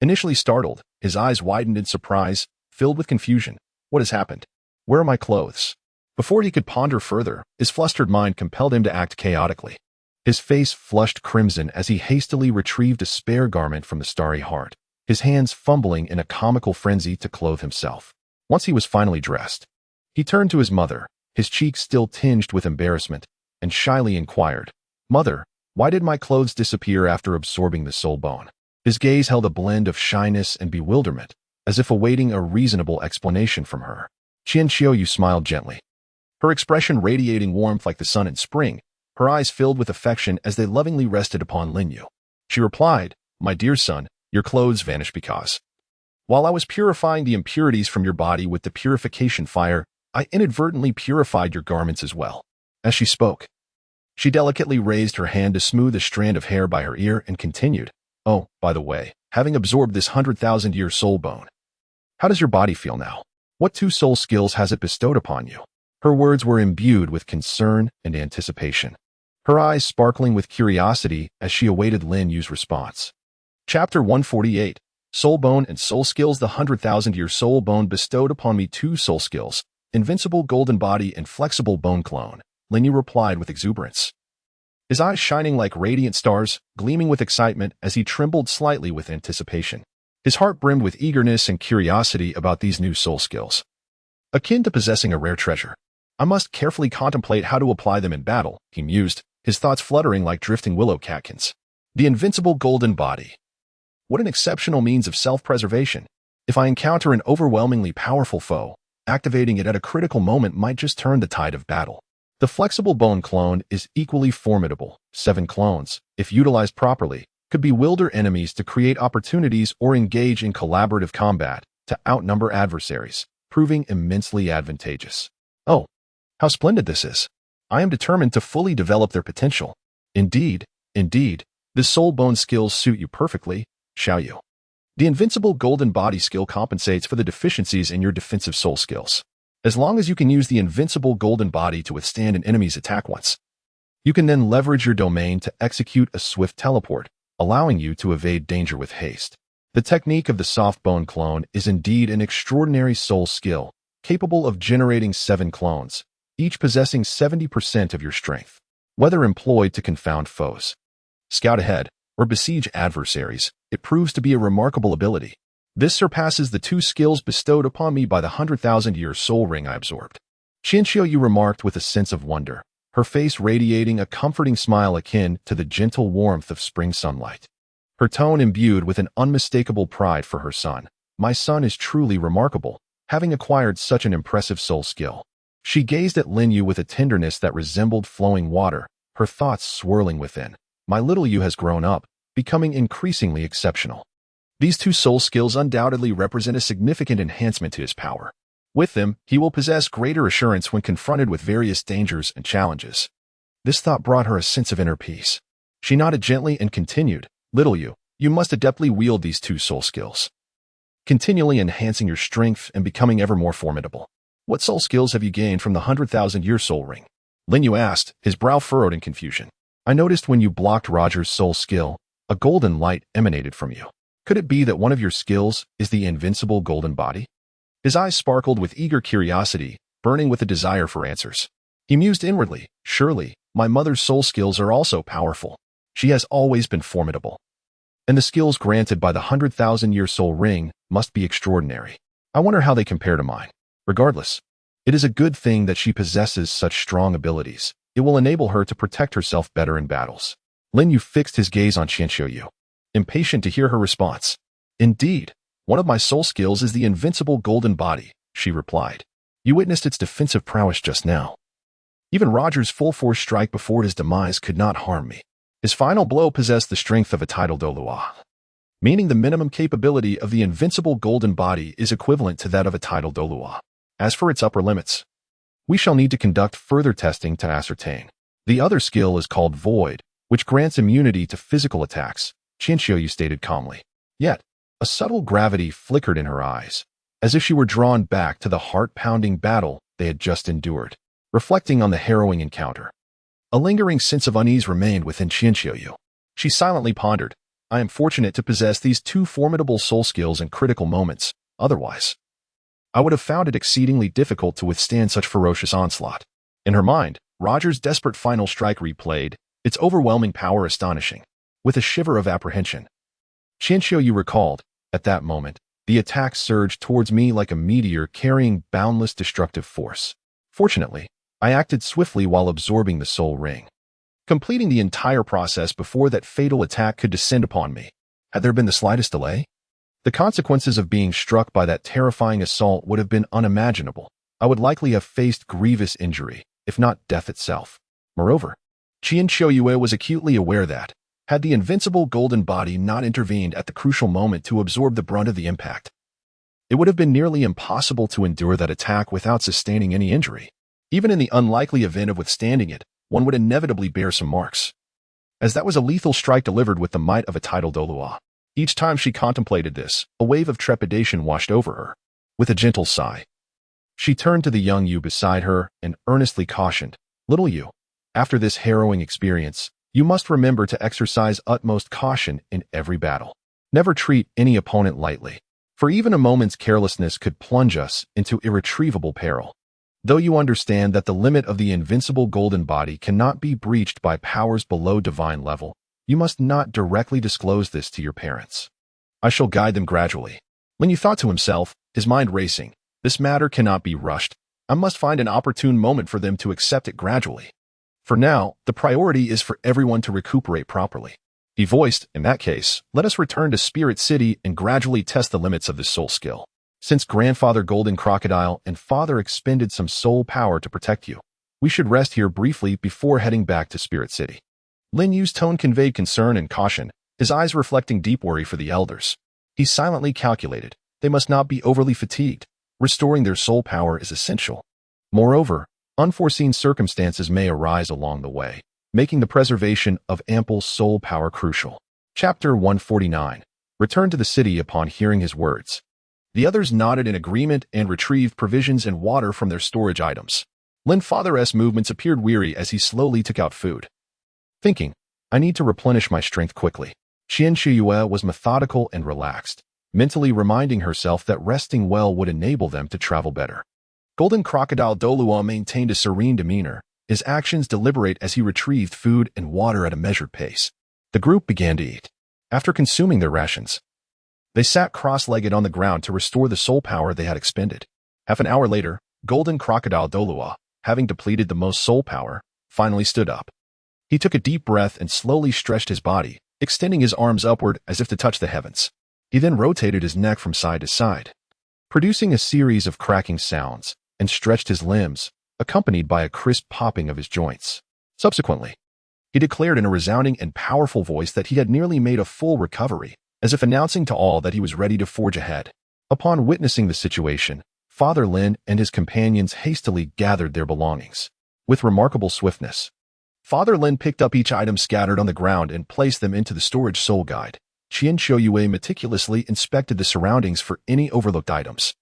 Initially startled, his eyes widened in surprise, filled with confusion. What has happened? Where are my clothes? Before he could ponder further, his flustered mind compelled him to act chaotically. His face flushed crimson as he hastily retrieved a spare garment from the starry heart, his hands fumbling in a comical frenzy to clothe himself. Once he was finally dressed, he turned to his mother, his cheeks still tinged with embarrassment, and shyly inquired, "Mother, why did my clothes disappear after absorbing the soul bone?" His gaze held a blend of shyness and bewilderment, as if awaiting a reasonable explanation from her. Qianqiu smiled gently, her expression radiating warmth like the sun in spring, her eyes filled with affection as they lovingly rested upon Linyu. She replied, "My dear son, your clothes vanished because, while I was purifying the impurities from your body with the purification fire, I inadvertently purified your garments as well." As she spoke, she delicately raised her hand to smooth a strand of hair by her ear and continued, "Oh, by the way, having absorbed this 100,000-year soul bone, how does your body feel now? What two soul skills has it bestowed upon you?" Her words were imbued with concern and anticipation, her eyes sparkling with curiosity as she awaited Linyu's response. Chapter 148, Soul Bone and Soul Skills. The 100,000-year soul bone bestowed upon me two soul skills, invincible golden body and flexible bone clone, Linyu replied with exuberance, his eyes shining like radiant stars, gleaming with excitement as he trembled slightly with anticipation. His heart brimmed with eagerness and curiosity about these new soul skills. Akin to possessing a rare treasure, I must carefully contemplate how to apply them in battle, he mused, his thoughts fluttering like drifting willow catkins. The invincible golden body. What an exceptional means of self-preservation. If I encounter an overwhelmingly powerful foe, activating it at a critical moment might just turn the tide of battle. The flexible bone clone is equally formidable. 7 clones, if utilized properly, could bewilder enemies to create opportunities or engage in collaborative combat to outnumber adversaries, proving immensely advantageous. Oh, how splendid this is. I am determined to fully develop their potential. Indeed, the soul bone skills suit you perfectly, Xiaoyu. The invincible golden body skill compensates for the deficiencies in your defensive soul skills. As long as you can use the invincible golden body to withstand an enemy's attack once, you can then leverage your domain to execute a swift teleport, allowing you to evade danger with haste. The technique of the soft bone clone is indeed an extraordinary soul skill, capable of generating 7 clones, each possessing 70% of your strength. Whether employed to confound foes, scout ahead, or besiege adversaries, it proves to be a remarkable ability. This surpasses the 2 skills bestowed upon me by the 100,000-year soul ring I absorbed. Qianqiu remarked with a sense of wonder, her face radiating a comforting smile akin to the gentle warmth of spring sunlight. Her tone imbued with an unmistakable pride for her son. My son is truly remarkable, having acquired such an impressive soul skill. She gazed at Linyu with a tenderness that resembled flowing water, her thoughts swirling within. My little Yu has grown up, becoming increasingly exceptional. These 2 soul skills undoubtedly represent a significant enhancement to his power. With them, he will possess greater assurance when confronted with various dangers and challenges. This thought brought her a sense of inner peace. She nodded gently and continued, Little Yu, you must adeptly wield these 2 soul skills, continually enhancing your strength and becoming ever more formidable. What soul skills have you gained from the 100,000-year soul ring? Linyu asked, his brow furrowed in confusion. I noticed when you blocked Roger's soul skill, a golden light emanated from you. Could it be that one of your skills is the invincible golden body? His eyes sparkled with eager curiosity, burning with a desire for answers. He mused inwardly, surely, my mother's soul skills are also powerful. She has always been formidable. And the skills granted by the 100,000-year soul ring must be extraordinary. I wonder how they compare to mine. Regardless, it is a good thing that she possesses such strong abilities. It will enable her to protect herself better in battles. Linyu fixed his gaze on Qianqiu, impatient to hear her response. Indeed, one of my soul skills is the invincible golden body, she replied. You witnessed its defensive prowess just now. Even Roger's full-force strike before his demise could not harm me. His final blow possessed the strength of a tidal Douluo, meaning the minimum capability of the invincible golden body is equivalent to that of a tidal Douluo. As for its upper limits, we shall need to conduct further testing to ascertain. The other skill is called Void, which grants immunity to physical attacks, Qianxiu stated calmly. Yet, a subtle gravity flickered in her eyes, as if she were drawn back to the heart-pounding battle they had just endured, reflecting on the harrowing encounter. A lingering sense of unease remained within Qianxiu. She silently pondered, I am fortunate to possess these two formidable soul skills in critical moments, otherwise I would have found it exceedingly difficult to withstand such ferocious onslaught. In her mind, Roger's desperate final strike replayed, its overwhelming power astonishing. With a shiver of apprehension, Qianxiu recalled, at that moment, the attack surged towards me like a meteor carrying boundless destructive force. Fortunately, I acted swiftly while absorbing the soul ring, completing the entire process before that fatal attack could descend upon me. Had there been the slightest delay, the consequences of being struck by that terrifying assault would have been unimaginable. I would likely have faced grievous injury, if not death itself. Moreover, Qianxiu was acutely aware that, had the invincible golden body not intervened at the crucial moment to absorb the brunt of the impact, it would have been nearly impossible to endure that attack without sustaining any injury. Even in the unlikely event of withstanding it, one would inevitably bear some marks, as that was a lethal strike delivered with the might of a tidal Douluo. Each time she contemplated this, a wave of trepidation washed over her. With a gentle sigh, she turned to the young Yu beside her and earnestly cautioned, Little Yu, after this harrowing experience, you must remember to exercise utmost caution in every battle. Never treat any opponent lightly, for even a moment's carelessness could plunge us into irretrievable peril. Though you understand that the limit of the invincible golden body cannot be breached by powers below divine level, you must not directly disclose this to your parents. I shall guide them gradually. Lin Yu thought to himself, his mind racing, this matter cannot be rushed. I must find an opportune moment for them to accept it gradually. For now, the priority is for everyone to recuperate properly. He voiced, in that case, let us return to Spirit City and gradually test the limits of this soul skill. Since Grandfather Golden Crocodile and Father expended some soul power to protect you, we should rest here briefly before heading back to Spirit City. Lin Yu's tone conveyed concern and caution, his eyes reflecting deep worry for the elders. He silently calculated, they must not be overly fatigued. Restoring their soul power is essential. Moreover, unforeseen circumstances may arise along the way, making the preservation of ample soul power crucial. Chapter 149. Return to the city upon hearing his words. The others nodded in agreement and retrieved provisions and water from their storage items. Lin Father's movements appeared weary as he slowly took out food. Thinking, I need to replenish my strength quickly. Qianxiu was methodical and relaxed, mentally reminding herself that resting well would enable them to travel better. Golden Crocodile Douluo maintained a serene demeanor, his actions deliberate as he retrieved food and water at a measured pace. The group began to eat. After consuming their rations, they sat cross-legged on the ground to restore the soul power they had expended. Half an hour later, Golden Crocodile Douluo, having depleted the most soul power, finally stood up. He took a deep breath and slowly stretched his body, extending his arms upward as if to touch the heavens. He then rotated his neck from side to side, producing a series of cracking sounds, and stretched his limbs, accompanied by a crisp popping of his joints. Subsequently, he declared in a resounding and powerful voice that he had nearly made a full recovery, as if announcing to all that he was ready to forge ahead. Upon witnessing the situation, Father Lin and his companions hastily gathered their belongings. With remarkable swiftness, Father Lin picked up each item scattered on the ground and placed them into the storage soul guide. Qianxiu meticulously inspected the surroundings for any overlooked items.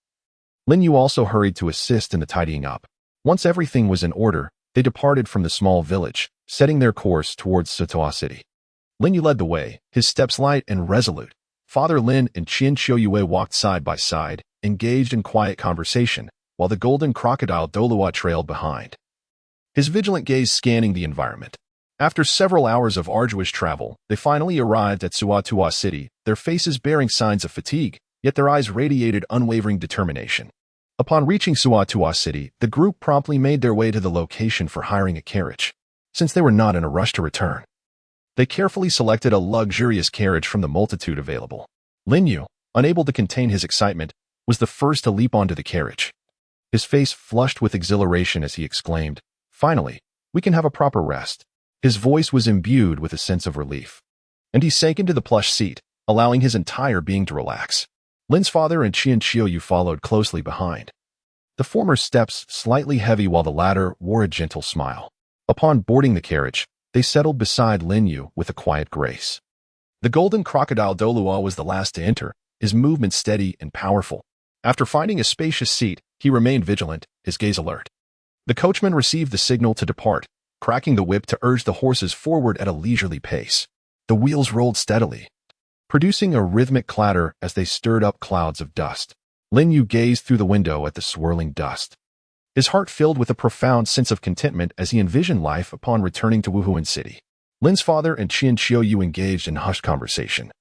Lin Yu also hurried to assist in the tidying up. Once everything was in order, they departed from the small village, setting their course towards Douluo City. Lin Yu led the way, his steps light and resolute. Father Lin and Qianxiu walked side by side, engaged in quiet conversation, while the Golden Crocodile Douluo trailed behind, his vigilant gaze scanning the environment. After several hours of arduous travel, they finally arrived at Douluo City, their faces bearing signs of fatigue, yet their eyes radiated unwavering determination. Upon reaching Douluo City, the group promptly made their way to the location for hiring a carriage. Since they were not in a rush to return, they carefully selected a luxurious carriage from the multitude available. Lin Yu, unable to contain his excitement, was the first to leap onto the carriage. His face flushed with exhilaration as he exclaimed, "Finally, we can have a proper rest." His voice was imbued with a sense of relief, and he sank into the plush seat, allowing his entire being to relax. Lin's father and Qian Qiuyu followed closely behind. The former's steps slightly heavy while the latter wore a gentle smile. Upon boarding the carriage, they settled beside Lin Yu with a quiet grace. The golden crocodile Douluo was the last to enter, his movements steady and powerful. After finding a spacious seat, he remained vigilant, his gaze alert. The coachman received the signal to depart, cracking the whip to urge the horses forward at a leisurely pace. The wheels rolled steadily, producing a rhythmic clatter as they stirred up clouds of dust. Lin Yu gazed through the window at the swirling dust. His heart filled with a profound sense of contentment as he envisioned life upon returning to Wuhuan City. Lin's father and Qian Qiuyu engaged in hushed conversation,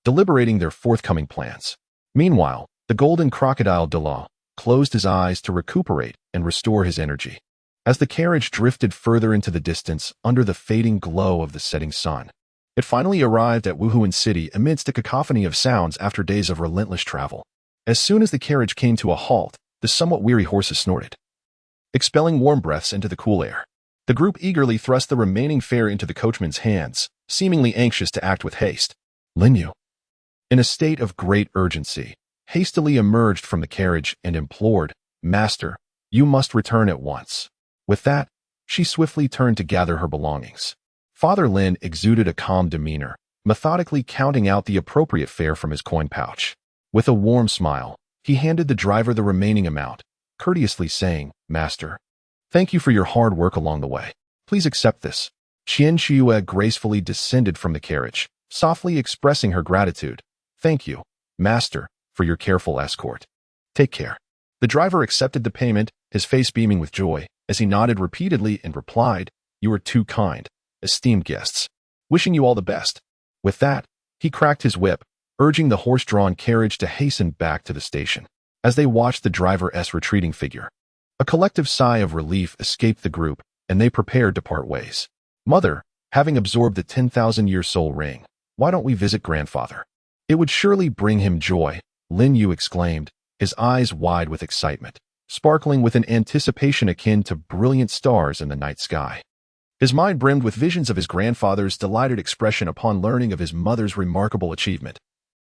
deliberating their forthcoming plans. Meanwhile, the golden crocodile Douluo closed his eyes to recuperate and restore his energy. As the carriage drifted further into the distance under the fading glow of the setting sun, it finally arrived at Wuhuan City amidst a cacophony of sounds after days of relentless travel. As soon as the carriage came to a halt, the somewhat weary horses snorted, expelling warm breaths into the cool air. The group eagerly thrust the remaining fare into the coachman's hands, seemingly anxious to act with haste. Lin Yu, in a state of great urgency, hastily emerged from the carriage and implored, "Master, you must return at once." With that, she swiftly turned to gather her belongings. Father Lin exuded a calm demeanor, methodically counting out the appropriate fare from his coin pouch. With a warm smile, he handed the driver the remaining amount, courteously saying, "Master, thank you for your hard work along the way. Please accept this." Qian Qiuyu gracefully descended from the carriage, softly expressing her gratitude. "Thank you, Master, for your careful escort. Take care." The driver accepted the payment, his face beaming with joy, as he nodded repeatedly and replied, "You are too kind, esteemed guests. Wishing you all the best." With that, he cracked his whip, urging the horse-drawn carriage to hasten back to the station. As they watched the driver's retreating figure, a collective sigh of relief escaped the group, and they prepared to part ways. "Mother, having absorbed the 10,000-year soul ring, why don't we visit grandfather? It would surely bring him joy," Lin Yu exclaimed, his eyes wide with excitement, sparkling with an anticipation akin to brilliant stars in the night sky. His mind brimmed with visions of his grandfather's delighted expression upon learning of his mother's remarkable achievement.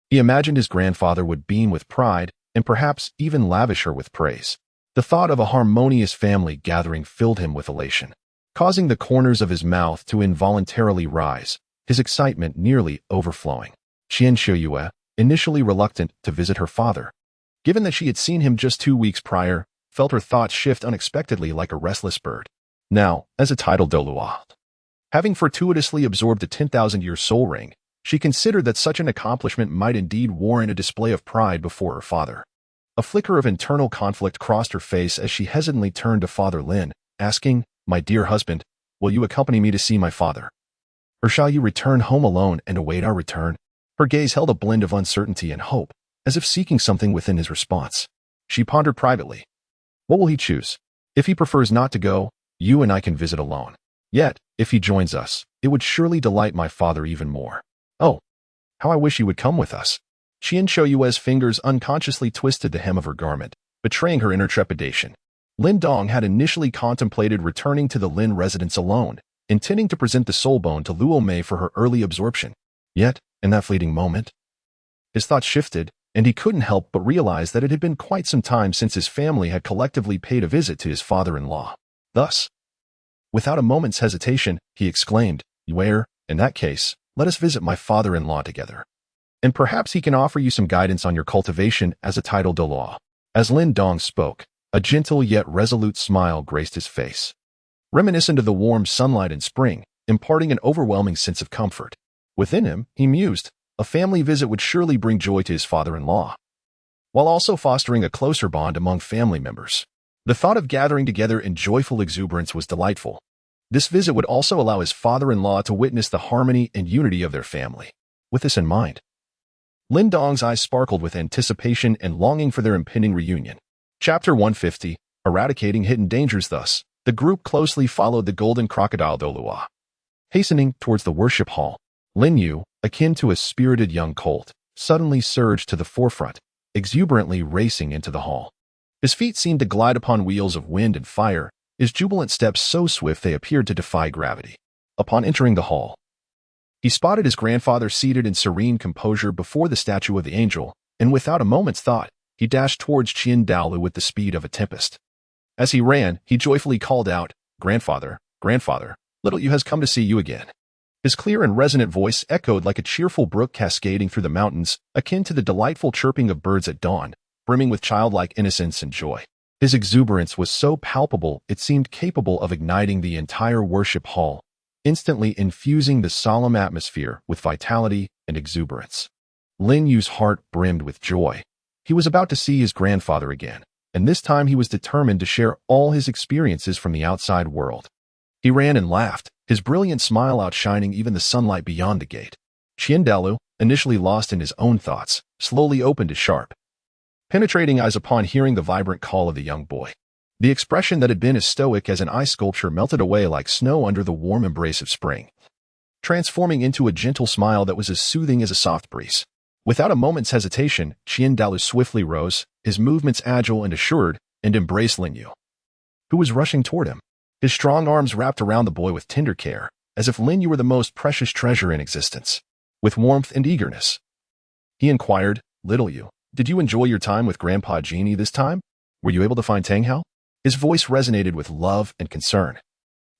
He imagined his grandfather would beam with pride and perhaps even lavish her with praise. The thought of a harmonious family gathering filled him with elation, causing the corners of his mouth to involuntarily rise, his excitement nearly overflowing. Qian Qiuyu, initially reluctant to visit her father, given that she had seen him just 2 weeks prior, felt her thoughts shift unexpectedly like a restless bird. Now, as a titled Douluo, having fortuitously absorbed the 10,000-year soul ring, she considered that such an accomplishment might indeed warrant a display of pride before her father. A flicker of internal conflict crossed her face as she hesitantly turned to Father Lin, asking, "My dear husband, will you accompany me to see my father? Or shall you return home alone and await our return?" Her gaze held a blend of uncertainty and hope, as if seeking something within his response. She pondered privately. What will he choose? If he prefers not to go, you and I can visit alone. Yet, if he joins us, it would surely delight my father even more. Oh, how I wish he would come with us. Qian Qiuyu's fingers unconsciously twisted the hem of her garment, betraying her inner trepidation. Lin Dong had initially contemplated returning to the Lin residence alone, intending to present the soul bone to Luo Mei for her early absorption. Yet, in that fleeting moment, his thoughts shifted, and he couldn't help but realize that it had been quite some time since his family had collectively paid a visit to his father-in-law. Thus, without a moment's hesitation, he exclaimed, "Where, in that case, let us visit my father-in-law together. And perhaps he can offer you some guidance on your cultivation as a titled Douluo." As Lin Dong spoke, a gentle yet resolute smile graced his face, reminiscent of the warm sunlight in spring, imparting an overwhelming sense of comfort. Within him, he mused, a family visit would surely bring joy to his father-in-law, while also fostering a closer bond among family members. The thought of gathering together in joyful exuberance was delightful. This visit would also allow his father-in-law to witness the harmony and unity of their family. With this in mind, Lin Dong's eyes sparkled with anticipation and longing for their impending reunion. Chapter 150, Eradicating Hidden Dangers. Thus, the group closely followed the golden crocodile Douluo. Hastening towards the worship hall, Lin Yu, akin to a spirited young colt, suddenly surged to the forefront, exuberantly racing into the hall. His feet seemed to glide upon wheels of wind and fire, his jubilant steps so swift they appeared to defy gravity. Upon entering the hall, he spotted his grandfather seated in serene composure before the statue of the angel, and without a moment's thought, he dashed towards Douluo with the speed of a tempest. As he ran, he joyfully called out, "Grandfather, grandfather, little Yu has come to see you again." His clear and resonant voice echoed like a cheerful brook cascading through the mountains, akin to the delightful chirping of birds at dawn, brimming with childlike innocence and joy. His exuberance was so palpable it seemed capable of igniting the entire worship hall, instantly infusing the solemn atmosphere with vitality and exuberance. Lin Yu's heart brimmed with joy. He was about to see his grandfather again, and this time he was determined to share all his experiences from the outside world. He ran and laughed, his brilliant smile outshining even the sunlight beyond the gate. Douluo, initially lost in his own thoughts, slowly opened his sharp, penetrating eyes upon hearing the vibrant call of the young boy. The expression that had been as stoic as an ice sculpture melted away like snow under the warm embrace of spring, transforming into a gentle smile that was as soothing as a soft breeze. Without a moment's hesitation, Douluo swiftly rose, his movements agile and assured, and embraced Lin Yu, who was rushing toward him. His strong arms wrapped around the boy with tender care, as if Lin Yu were the most precious treasure in existence. With warmth and eagerness, he inquired, "Little Yu, did you enjoy your time with Grandpa Genie this time? Were you able to find Tanghao?" His voice resonated with love and concern,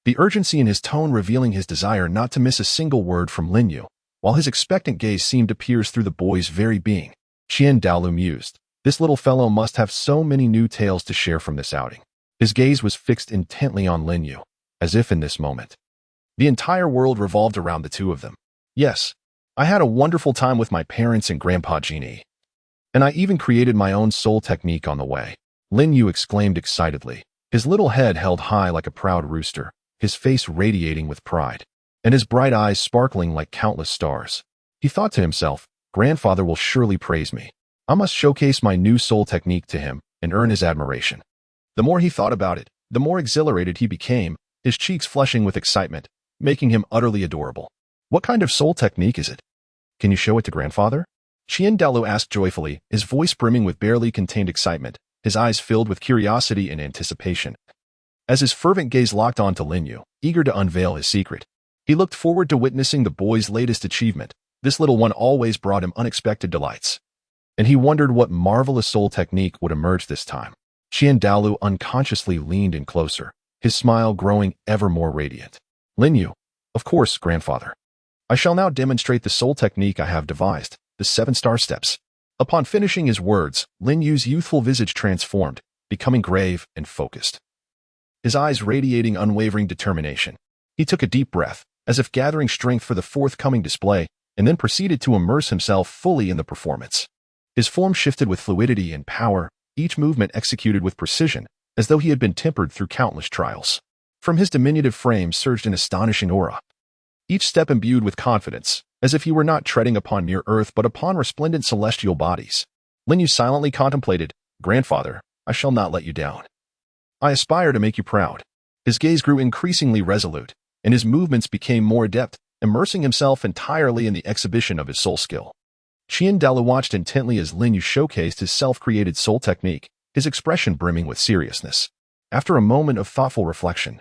the urgency in his tone revealing his desire not to miss a single word from Lin Yu, while his expectant gaze seemed to pierce through the boy's very being. Douluo mused, "This little fellow must have so many new tales to share from this outing." His gaze was fixed intently on Lin Yu, as if in this moment the entire world revolved around the two of them. "Yes, I had a wonderful time with my parents and Grandpa Genie, and I even created my own soul technique on the way," Lin Yu exclaimed excitedly, his little head held high like a proud rooster, his face radiating with pride, and his bright eyes sparkling like countless stars. He thought to himself, "Grandfather will surely praise me. I must showcase my new soul technique to him and earn his admiration." The more he thought about it, the more exhilarated he became, his cheeks flushing with excitement, making him utterly adorable. "What kind of soul technique is it? Can you show it to Grandfather?" Douluo asked joyfully, his voice brimming with barely contained excitement, his eyes filled with curiosity and anticipation. As his fervent gaze locked on to Lin Yu, eager to unveil his secret, he looked forward to witnessing the boy's latest achievement. This little one always brought him unexpected delights, and he wondered what marvelous soul technique would emerge this time. Douluo unconsciously leaned in closer, his smile growing ever more radiant. "Lin Yu, of course, Grandfather. I shall now demonstrate the soul technique I have devised, the 7-star steps." Upon finishing his words, Lin Yu's youthful visage transformed, becoming grave and focused, his eyes radiating unwavering determination. He took a deep breath, as if gathering strength for the forthcoming display, and then proceeded to immerse himself fully in the performance. His form shifted with fluidity and power, each movement executed with precision, as though he had been tempered through countless trials. From his diminutive frame surged an astonishing aura, each step imbued with confidence, as if he were not treading upon mere earth but upon resplendent celestial bodies. Lin Yu silently contemplated, "Grandfather, I shall not let you down. I aspire to make you proud." His gaze grew increasingly resolute, and his movements became more adept, immersing himself entirely in the exhibition of his soul skill. Douluo watched intently as Lin Yu showcased his self-created soul technique, his expression brimming with seriousness. After a moment of thoughtful reflection,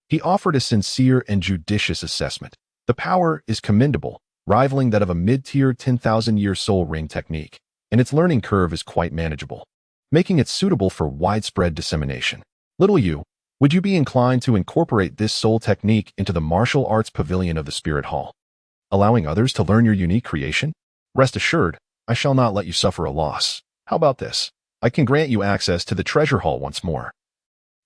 he offered a sincere and judicious assessment. "The power is commendable, rivaling that of a mid-tier 10,000-year soul ring technique, and its learning curve is quite manageable, making it suitable for widespread dissemination. Little Yu, would you be inclined to incorporate this soul technique into the martial arts pavilion of the Spirit Hall, allowing others to learn your unique creation? Rest assured, I shall not let you suffer a loss. How about this? I can grant you access to the treasure hall once more,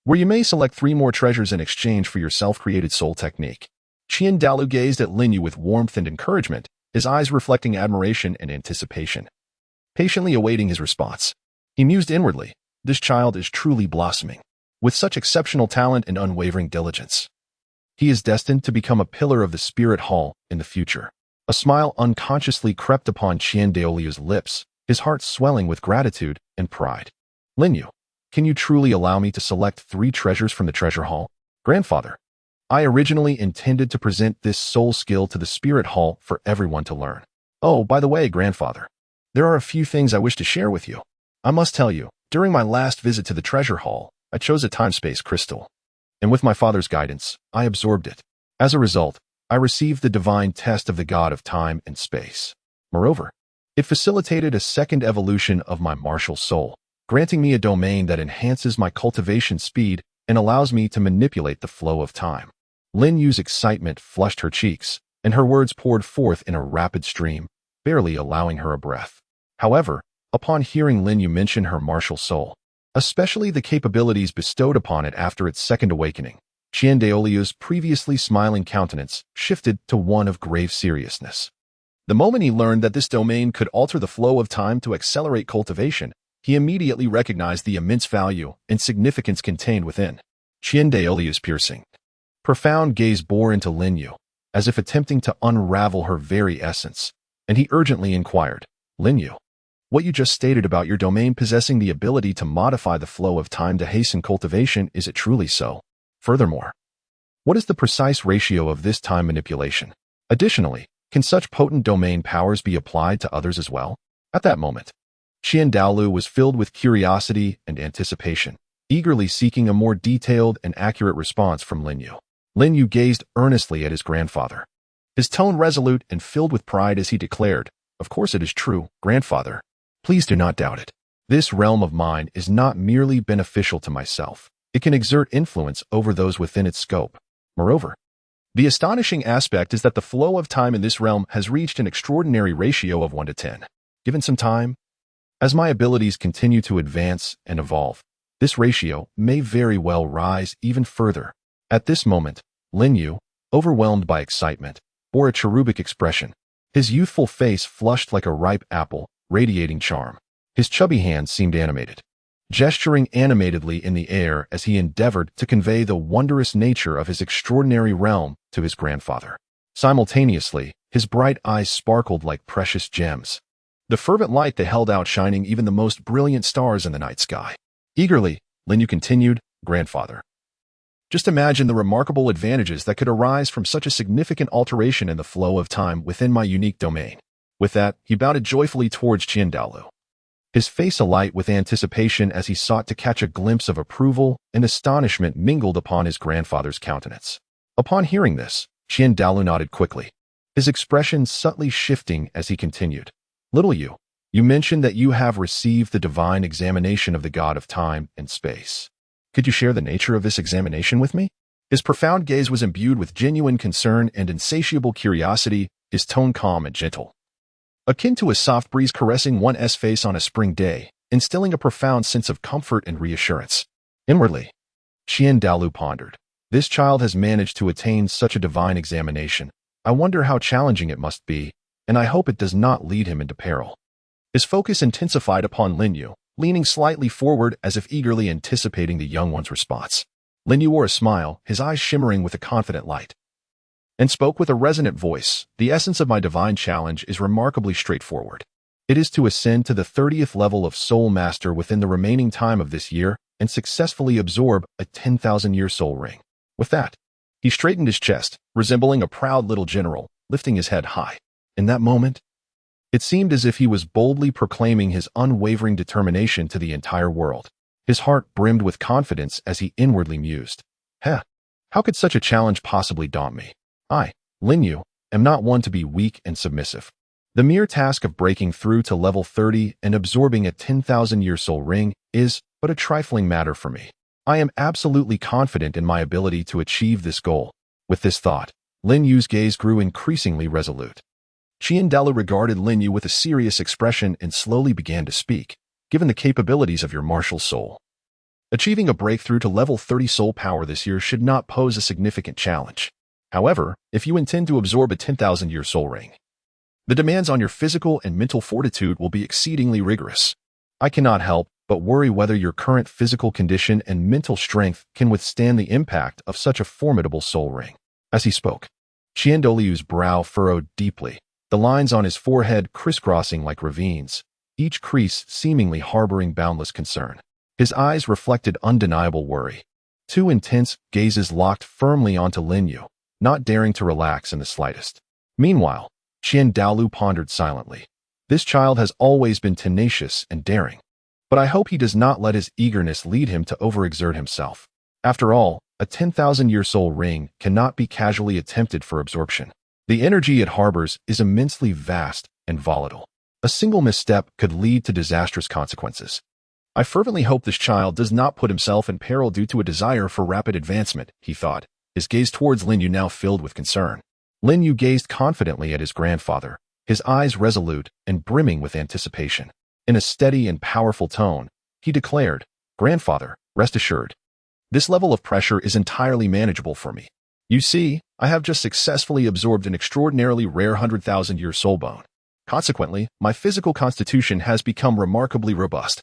where you may select 3 more treasures in exchange for your self-created soul technique." Douluo gazed at Lin Yu with warmth and encouragement, his eyes reflecting admiration and anticipation. Patiently awaiting his response, he mused inwardly, "This child is truly blossoming, with such exceptional talent and unwavering diligence. He is destined to become a pillar of the Spirit Hall in the future." A smile unconsciously crept upon Douluo's lips, his heart swelling with gratitude and pride. "Lin Yu, can you truly allow me to select 3 treasures from the treasure hall?" "Grandfather, I originally intended to present this soul skill to the Spirit Hall for everyone to learn." "Oh, by the way, Grandfather, There are a few things I wish to share with you. I must tell you, during my last visit to the treasure hall, I chose a time-space crystal. And with my father's guidance, I absorbed it. As a result, I received the divine test of the god of time and space. Moreover, it facilitated a second evolution of my martial soul, granting me a domain that enhances my cultivation speed and allows me to manipulate the flow of time. Lin Yu's excitement flushed her cheeks, and her words poured forth in a rapid stream, barely allowing her a breath. However, upon hearing Lin Yu mention her martial soul, especially the capabilities bestowed upon it after its second awakening, Douluo's previously smiling countenance shifted to one of grave seriousness. The moment he learned that this domain could alter the flow of time to accelerate cultivation, he immediately recognized the immense value and significance contained within. Douluo's piercing, profound gaze bore into Lin Yu, as if attempting to unravel her very essence, and he urgently inquired, "Lin Yu, what you just stated about your domain possessing the ability to modify the flow of time to hasten cultivation, is it truly so? Furthermore, what is the precise ratio of this time manipulation? Additionally, can such potent domain powers be applied to others as well?" At that moment, Douluo was filled with curiosity and anticipation, eagerly seeking a more detailed and accurate response from Lin Yu. Lin Yu gazed earnestly at his grandfather, his tone resolute and filled with pride as he declared, "Of course it is true, grandfather. Please do not doubt it. This realm of mine is not merely beneficial to myself. It can exert influence over those within its scope. Moreover, the astonishing aspect is that the flow of time in this realm has reached an extraordinary ratio of 1 to 10. Given some time, as my abilities continue to advance and evolve, this ratio may very well rise even further." At this moment, Lin Yu, overwhelmed by excitement, bore a cherubic expression. His youthful face flushed like a ripe apple, radiating charm. His chubby hands seemed animated, gesturing animatedly in the air as he endeavored to convey the wondrous nature of his extraordinary realm to his grandfather. Simultaneously, his bright eyes sparkled like precious gems, the fervent light that held outshining even the most brilliant stars in the night sky. Eagerly, Lin Yu continued, "Grandfather, just imagine the remarkable advantages that could arise from such a significant alteration in the flow of time within my unique domain." With that, he bounded joyfully towards Douluo, his face alight with anticipation as he sought to catch a glimpse of approval and astonishment mingled upon his grandfather's countenance. Upon hearing this, Douluo nodded quickly, his expression subtly shifting as he continued, "Little Yu, you mentioned that you have received the divine examination of the god of time and space. Could you share the nature of this examination with me?" His profound gaze was imbued with genuine concern and insatiable curiosity, his tone calm and gentle, akin to a soft breeze caressing one's face on a spring day, instilling a profound sense of comfort and reassurance. Inwardly, Douluo pondered, "This child has managed to attain such a divine examination. I wonder how challenging it must be, and I hope it does not lead him into peril." His focus intensified upon Lin Yu, leaning slightly forward as if eagerly anticipating the young one's response. Lin Yu wore a smile, his eyes shimmering with a confident light, and spoke with a resonant voice, "The essence of my divine challenge is remarkably straightforward. It is to ascend to the 30th level of Soul Master within the remaining time of this year and successfully absorb a 10,000-year soul ring." With that, he straightened his chest, resembling a proud little general, lifting his head high. In that moment, it seemed as if he was boldly proclaiming his unwavering determination to the entire world. His heart brimmed with confidence as he inwardly mused, how could such a challenge possibly daunt me? I, Lin Yu, am not one to be weak and submissive. The mere task of breaking through to level 30 and absorbing a 10,000-year soul ring is but a trifling matter for me. I am absolutely confident in my ability to achieve this goal." With this thought, Lin Yu's gaze grew increasingly resolute. Douluo regarded Lin Yu with a serious expression and slowly began to speak. "Given the capabilities of your martial soul, achieving a breakthrough to level 30 soul power this year should not pose a significant challenge. However, if you intend to absorb a 10,000-year soul ring, the demands on your physical and mental fortitude will be exceedingly rigorous. I cannot help but worry whether your current physical condition and mental strength can withstand the impact of such a formidable soul ring." As he spoke, Douluo's brow furrowed deeply, the lines on his forehead crisscrossing like ravines, each crease seemingly harboring boundless concern. His eyes reflected undeniable worry. Two intense gazes locked firmly onto Lin Yu, not daring to relax in the slightest. Meanwhile, Douluo pondered silently. This child has always been tenacious and daring. But I hope he does not let his eagerness lead him to overexert himself. After all, a 10,000-year soul ring cannot be casually attempted for absorption. The energy it harbors is immensely vast and volatile. A single misstep could lead to disastrous consequences. I fervently hope this child does not put himself in peril due to a desire for rapid advancement, he thought, his gaze towards Lin Yu now filled with concern. Lin Yu gazed confidently at his grandfather, his eyes resolute and brimming with anticipation. In a steady and powerful tone, he declared, "Grandfather, rest assured. This level of pressure is entirely manageable for me. You see, I have just successfully absorbed an extraordinarily rare 100,000-year soul bone. Consequently, my physical constitution has become remarkably robust,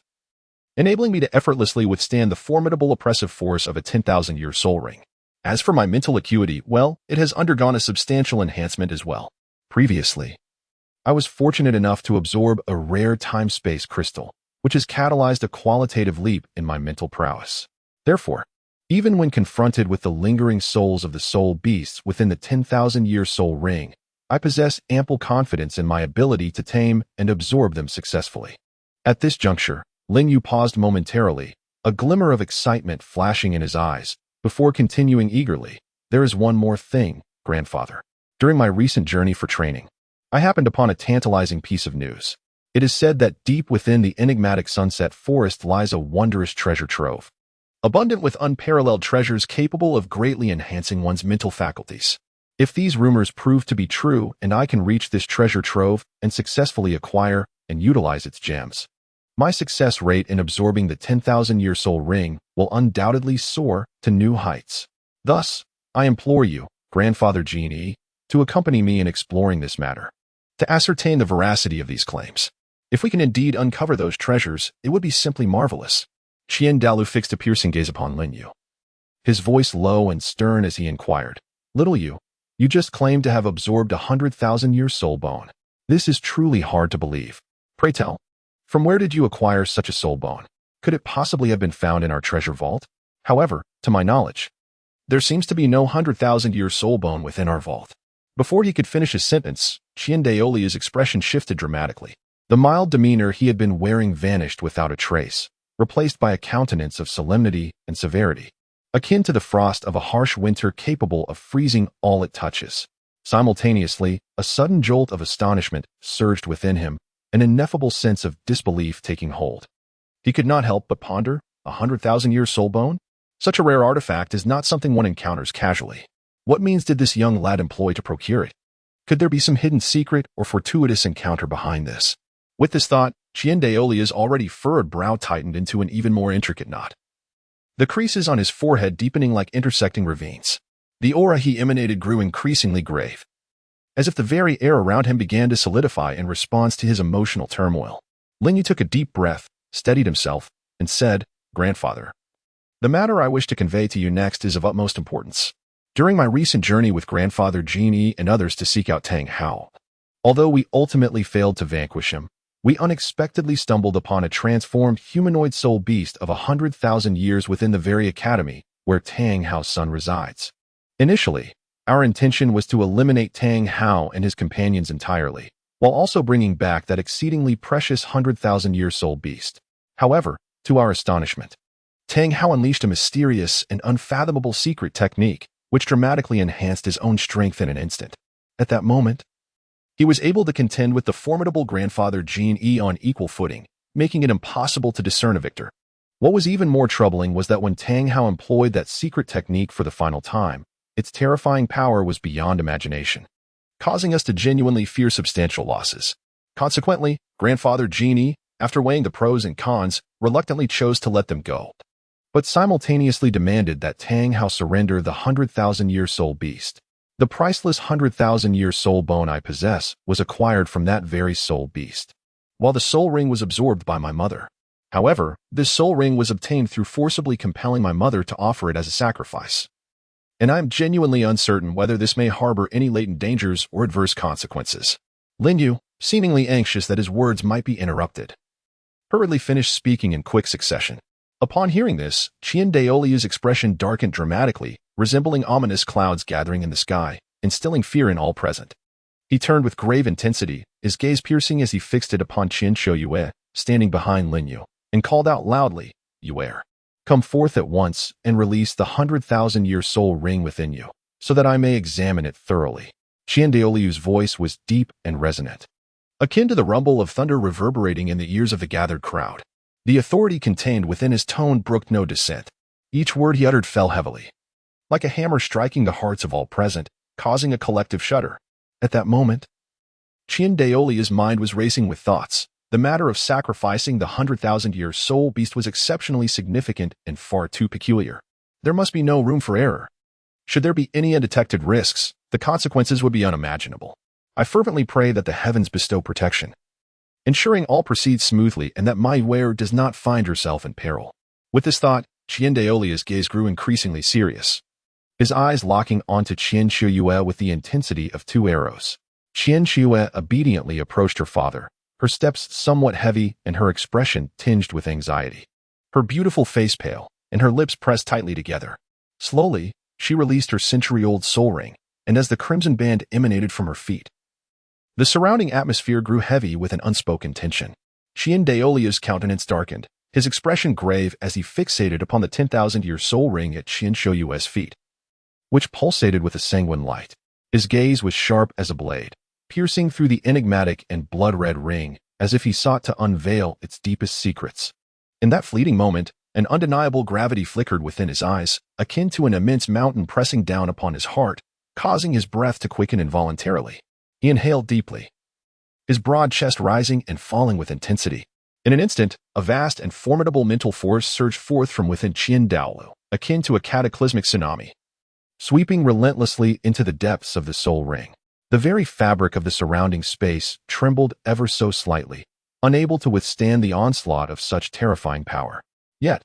enabling me to effortlessly withstand the formidable oppressive force of a 10,000-year soul ring. As for my mental acuity, well, it has undergone a substantial enhancement as well. Previously, I was fortunate enough to absorb a rare time-space crystal, which has catalyzed a qualitative leap in my mental prowess. Therefore, even when confronted with the lingering souls of the soul beasts within the 10,000-year soul ring, I possess ample confidence in my ability to tame and absorb them successfully." At this juncture, Lin Yu paused momentarily, a glimmer of excitement flashing in his eyes, before continuing eagerly, "There is one more thing, grandfather. During my recent journey for training, I happened upon a tantalizing piece of news. It is said that deep within the enigmatic Sunset Forest lies a wondrous treasure trove, abundant with unparalleled treasures capable of greatly enhancing one's mental faculties. If these rumors prove to be true and I can reach this treasure trove and successfully acquire and utilize its gems, my success rate in absorbing the 10,000-year soul ring will undoubtedly soar to new heights. Thus, I implore you, Grandfather Genie, to accompany me in exploring this matter, to ascertain the veracity of these claims. If we can indeed uncover those treasures, it would be simply marvelous." Douluo fixed a piercing gaze upon Lin Yu, his voice low and stern as he inquired, "Little Yu, you just claimed to have absorbed a 100,000-year soul bone. This is truly hard to believe. Pray tell, from where did you acquire such a soul bone? Could it possibly have been found in our treasure vault? However, to my knowledge, there seems to be no 100,000-year soul bone within our vault." Before he could finish his sentence, Douluo's expression shifted dramatically. The mild demeanor he had been wearing vanished without a trace, replaced by a countenance of solemnity and severity, akin to the frost of a harsh winter capable of freezing all it touches. Simultaneously, a sudden jolt of astonishment surged within him, an ineffable sense of disbelief taking hold. He could not help but ponder, 100,000-year soul bone? Such a rare artifact is not something one encounters casually. What means did this young lad employ to procure it? Could there be some hidden secret or fortuitous encounter behind this? With this thought, Douluo's already furrowed brow tightened into an even more intricate knot, the creases on his forehead deepening like intersecting ravines. The aura he emanated grew increasingly grave, as if the very air around him began to solidify in response to his emotional turmoil. Lin Yu took a deep breath, steadied himself, and said, "Grandfather, the matter I wish to convey to you next is of utmost importance. During my recent journey with Grandfather Genie and others to seek out Tang Hao, although we ultimately failed to vanquish him, we unexpectedly stumbled upon a transformed humanoid soul beast of 100,000 years within the very academy where Tang Hao's son resides. Initially, our intention was to eliminate Tang Hao and his companions entirely, while also bringing back that exceedingly precious 100,000-year soul beast. However, to our astonishment, Tang Hao unleashed a mysterious and unfathomable secret technique, which dramatically enhanced his own strength in an instant. At that moment, he was able to contend with the formidable Grandfather Genie on equal footing, making it impossible to discern a victor. What was even more troubling was that when Tang Hao employed that secret technique for the final time, its terrifying power was beyond imagination, causing us to genuinely fear substantial losses. Consequently, Grandfather Genie, after weighing the pros and cons, reluctantly chose to let them go, but simultaneously demanded that Tang Hao surrender the 100,000-year soul beast. The priceless 100,000-year soul bone I possess was acquired from that very soul beast, while the soul ring was absorbed by my mother. However, this soul ring was obtained through forcibly compelling my mother to offer it as a sacrifice, and I am genuinely uncertain whether this may harbor any latent dangers or adverse consequences." Lin Yu, seemingly anxious that his words might be interrupted, hurriedly finished speaking in quick succession. Upon hearing this, Douluo's expression darkened dramatically, resembling ominous clouds gathering in the sky, instilling fear in all present. He turned with grave intensity, his gaze piercing as he fixed it upon Qian Shoyue, standing behind Lin Yu, and called out loudly, "You heir, come forth at once and release the 100,000-year soul ring within you, so that I may examine it thoroughly." Qian Daoliu's voice was deep and resonant, akin to the rumble of thunder reverberating in the ears of the gathered crowd. The authority contained within his tone brooked no dissent. Each word he uttered fell heavily, like a hammer striking the hearts of all present, causing a collective shudder. At that moment, Qian Daoliu's mind was racing with thoughts. The matter of sacrificing the 100,000-year soul beast was exceptionally significant and far too peculiar. There must be no room for error. Should there be any undetected risks, the consequences would be unimaginable. I fervently pray that the heavens bestow protection, ensuring all proceeds smoothly and that my heir does not find herself in peril. With this thought, Qian Daoliu's gaze grew increasingly serious, his eyes locking onto Qian Shoyue with the intensity of two arrows. Qian Shoyue obediently approached her father, her steps somewhat heavy and her expression tinged with anxiety. Her beautiful face pale, and her lips pressed tightly together. Slowly, she released her century-old soul ring, and as the crimson band emanated from her feet, the surrounding atmosphere grew heavy with an unspoken tension. Qian Daoliu's countenance darkened, his expression grave as he fixated upon the 10,000-year soul ring at Qian Shoyue's feet, which pulsated with a sanguine light. His gaze was sharp as a blade, piercing through the enigmatic and blood-red ring as if he sought to unveil its deepest secrets. In that fleeting moment, an undeniable gravity flickered within his eyes, akin to an immense mountain pressing down upon his heart, causing his breath to quicken involuntarily. He inhaled deeply, his broad chest rising and falling with intensity. In an instant, a vast and formidable mental force surged forth from within Qian Douluo, akin to a cataclysmic tsunami, sweeping relentlessly into the depths of the soul ring. The very fabric of the surrounding space trembled ever so slightly, unable to withstand the onslaught of such terrifying power. Yet,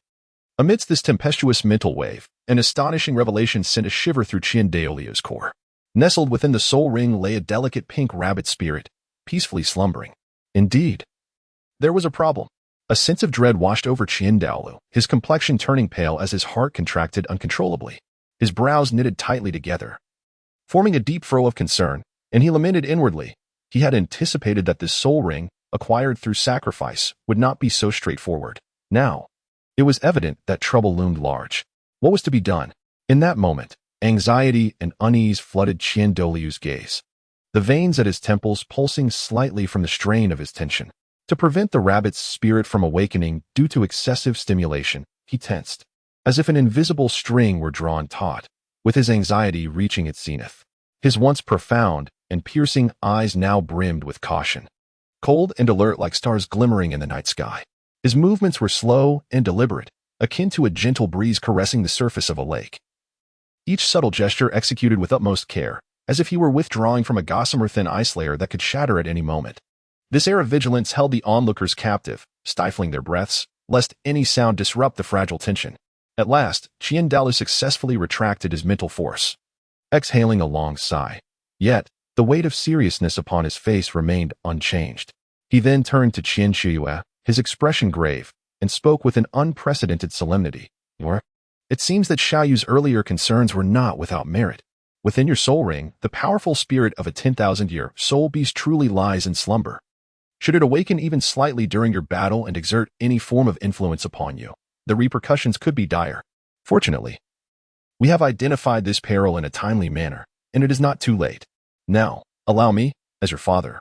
amidst this tempestuous mental wave, an astonishing revelation sent a shiver through Qian Daoliu's core. Nestled within the soul ring lay a delicate pink rabbit spirit, peacefully slumbering. Indeed, there was a problem. A sense of dread washed over Qian Douluo, his complexion turning pale as his heart contracted uncontrollably. His brows knitted tightly together, forming a deep furrow of concern, and he lamented inwardly. He had anticipated that this soul ring, acquired through sacrifice, would not be so straightforward. Now, it was evident that trouble loomed large. What was to be done? In that moment, anxiety and unease flooded Qian Daoliu's gaze, the veins at his temples pulsing slightly from the strain of his tension. To prevent the rabbit's spirit from awakening due to excessive stimulation, he tensed, as if an invisible string were drawn taut, with his anxiety reaching its zenith. His once profound and piercing eyes now brimmed with caution, cold and alert like stars glimmering in the night sky. His movements were slow and deliberate, akin to a gentle breeze caressing the surface of a lake. Each subtle gesture executed with utmost care, as if he were withdrawing from a gossamer-thin ice layer that could shatter at any moment. This air of vigilance held the onlookers captive, stifling their breaths, lest any sound disrupt the fragile tension. At last, Qian Daoluo successfully retracted his mental force, exhaling a long sigh. Yet, the weight of seriousness upon his face remained unchanged. He then turned to Qian Shoyue, his expression grave, and spoke with an unprecedented solemnity. It seems that Xiaoyu's earlier concerns were not without merit. Within your soul ring, the powerful spirit of a 10,000-year soul beast truly lies in slumber. Should it awaken even slightly during your battle and exert any form of influence upon you, the repercussions could be dire. Fortunately, we have identified this peril in a timely manner, and it is not too late. Now, allow me, as your father,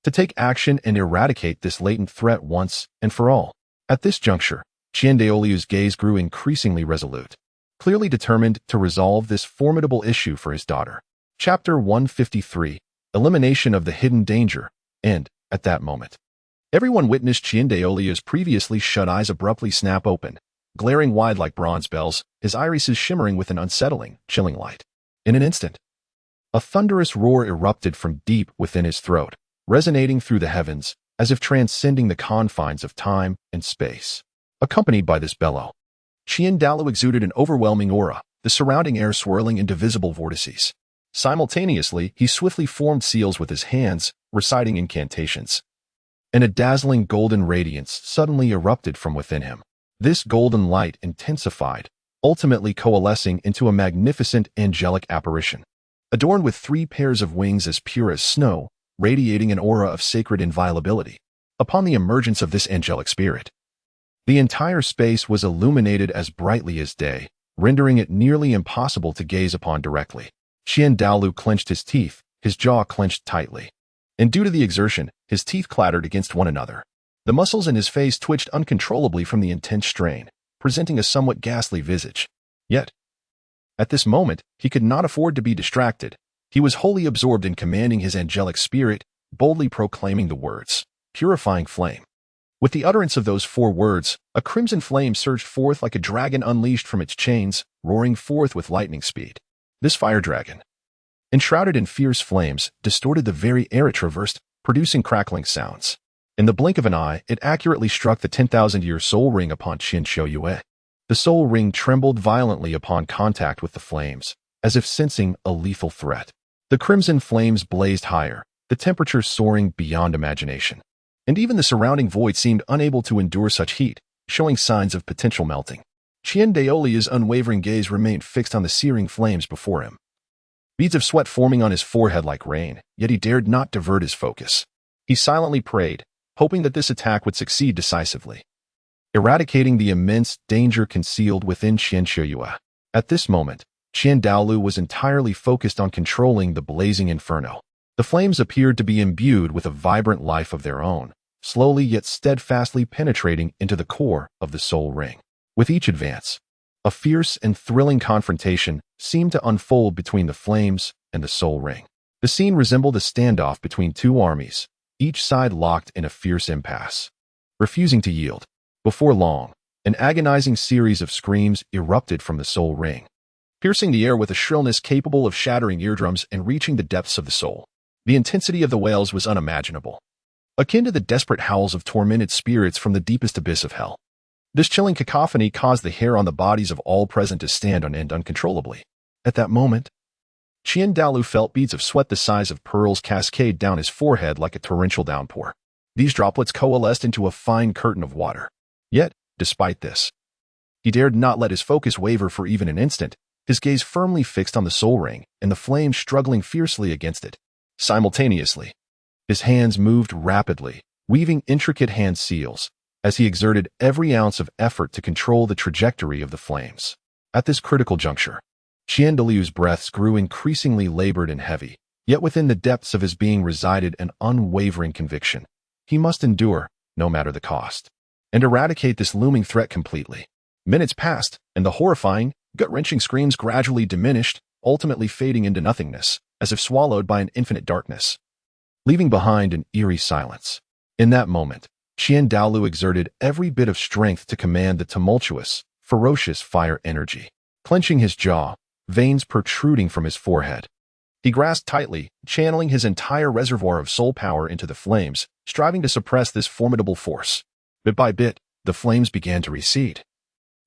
to take action and eradicate this latent threat once and for all. At this juncture, Qian Daoliu's gaze grew increasingly resolute, clearly determined to resolve this formidable issue for his daughter. Chapter 153, Elimination of the Hidden Danger, and, at that moment, everyone witnessed Qian Daoliu's previously shut eyes abruptly snap open, glaring wide like bronze bells, his irises shimmering with an unsettling, chilling light. In an instant, a thunderous roar erupted from deep within his throat, resonating through the heavens, as if transcending the confines of time and space. Accompanied by this bellow, Qian Daoluo exuded an overwhelming aura, the surrounding air swirling into visible vortices. Simultaneously, he swiftly formed seals with his hands, reciting incantations, and a dazzling golden radiance suddenly erupted from within him. This golden light intensified, ultimately coalescing into a magnificent angelic apparition. adorned with 3 pairs of wings as pure as snow, radiating an aura of sacred inviolability. Upon the emergence of this angelic spirit, the entire space was illuminated as brightly as day, rendering it nearly impossible to gaze upon directly. Douluo clenched his teeth, his jaw clenched tightly. And due to the exertion, his teeth clattered against one another. The muscles in his face twitched uncontrollably from the intense strain, presenting a somewhat ghastly visage. Yet, at this moment, he could not afford to be distracted. He was wholly absorbed in commanding his angelic spirit, boldly proclaiming the words, "Purifying flame." With the utterance of those 4 words, a crimson flame surged forth like a dragon unleashed from its chains, roaring forth with lightning speed. This fire dragon, enshrouded in fierce flames, distorted the very air it traversed, producing crackling sounds. In the blink of an eye, it accurately struck the 10,000-year soul ring upon Qian Shoyue. The soul ring trembled violently upon contact with the flames, as if sensing a lethal threat. The crimson flames blazed higher, the temperature soaring beyond imagination. And even the surrounding void seemed unable to endure such heat, showing signs of potential melting. Qian Daolia's unwavering gaze remained fixed on the searing flames before him. Beads of sweat forming on his forehead like rain, yet he dared not divert his focus. He silently prayed, hoping that this attack would succeed decisively, eradicating the immense danger concealed within Qian Shoyue. At this moment, Qian Douluo was entirely focused on controlling the blazing inferno. The flames appeared to be imbued with a vibrant life of their own, slowly yet steadfastly penetrating into the core of the soul ring. With each advance, a fierce and thrilling confrontation seemed to unfold between the flames and the soul ring. The scene resembled a standoff between 2 armies, each side locked in a fierce impasse, refusing to yield. Before long, an agonizing series of screams erupted from the soul ring, piercing the air with a shrillness capable of shattering eardrums and reaching the depths of the soul. The intensity of the wails was unimaginable, akin to the desperate howls of tormented spirits from the deepest abyss of hell. This chilling cacophony caused the hair on the bodies of all present to stand on end uncontrollably. At that moment, Qian Douluo felt beads of sweat the size of pearls cascade down his forehead like a torrential downpour. These droplets coalesced into a fine curtain of water. Yet, despite this, he dared not let his focus waver for even an instant, his gaze firmly fixed on the soul ring and the flames struggling fiercely against it. Simultaneously, his hands moved rapidly, weaving intricate hand seals, as he exerted every ounce of effort to control the trajectory of the flames. At this critical juncture, Qian Dauluo's breaths grew increasingly labored and heavy, yet within the depths of his being resided an unwavering conviction. He must endure, no matter the cost, and eradicate this looming threat completely. Minutes passed, and the horrifying, gut-wrenching screams gradually diminished, ultimately fading into nothingness, as if swallowed by an infinite darkness, leaving behind an eerie silence. In that moment, Qian Douluo exerted every bit of strength to command the tumultuous, ferocious fire energy. Clenching his jaw, veins protruding from his forehead, he grasped tightly, channeling his entire reservoir of soul power into the flames, striving to suppress this formidable force. Bit by bit, the flames began to recede,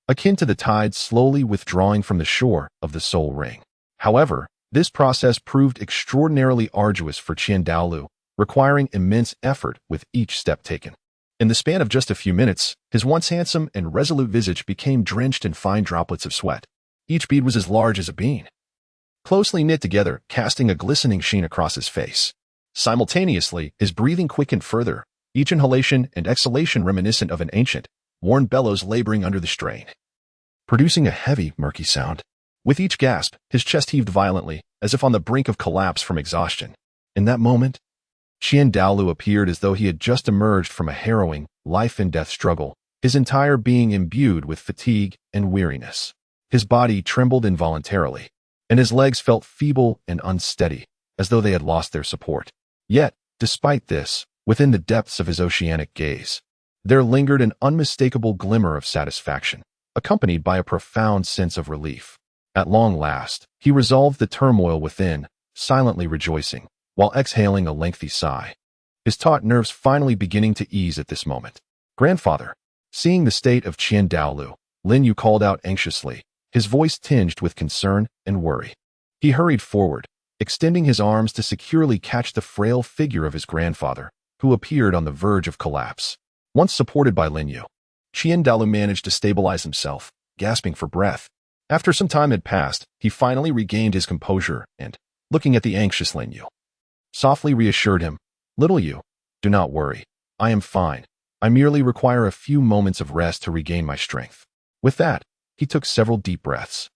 akin to the tide slowly withdrawing from the shore of the soul ring. However, this process proved extraordinarily arduous for Qian Douluo, requiring immense effort with each step taken. In the span of just a few minutes, his once handsome and resolute visage became drenched in fine droplets of sweat. Each bead was as large as a bean, closely knit together, casting a glistening sheen across his face. Simultaneously, his breathing quickened further, each inhalation and exhalation reminiscent of an ancient, worn bellows laboring under the strain, producing a heavy, murky sound. With each gasp, his chest heaved violently, as if on the brink of collapse from exhaustion. In that moment, Qian Douluo appeared as though he had just emerged from a harrowing, life-and-death struggle, his entire being imbued with fatigue and weariness. His body trembled involuntarily, and his legs felt feeble and unsteady, as though they had lost their support. Yet, despite this, within the depths of his oceanic gaze, there lingered an unmistakable glimmer of satisfaction, accompanied by a profound sense of relief. At long last, he resolved the turmoil within, silently rejoicing, while exhaling a lengthy sigh, his taut nerves finally beginning to ease at this moment. "Grandfather." Seeing the state of Qian Douluo, Lin Yu called out anxiously, his voice tinged with concern and worry. He hurried forward, extending his arms to securely catch the frail figure of his grandfather, who appeared on the verge of collapse. Once supported by Lin Yu, Qian Douluo managed to stabilize himself, gasping for breath. After some time had passed, he finally regained his composure and, looking at the anxious Lin Yu. Softly reassured him, "Little Yu, do not worry. I am fine. I merely require a few moments of rest to regain my strength." With that, he took several deep breaths.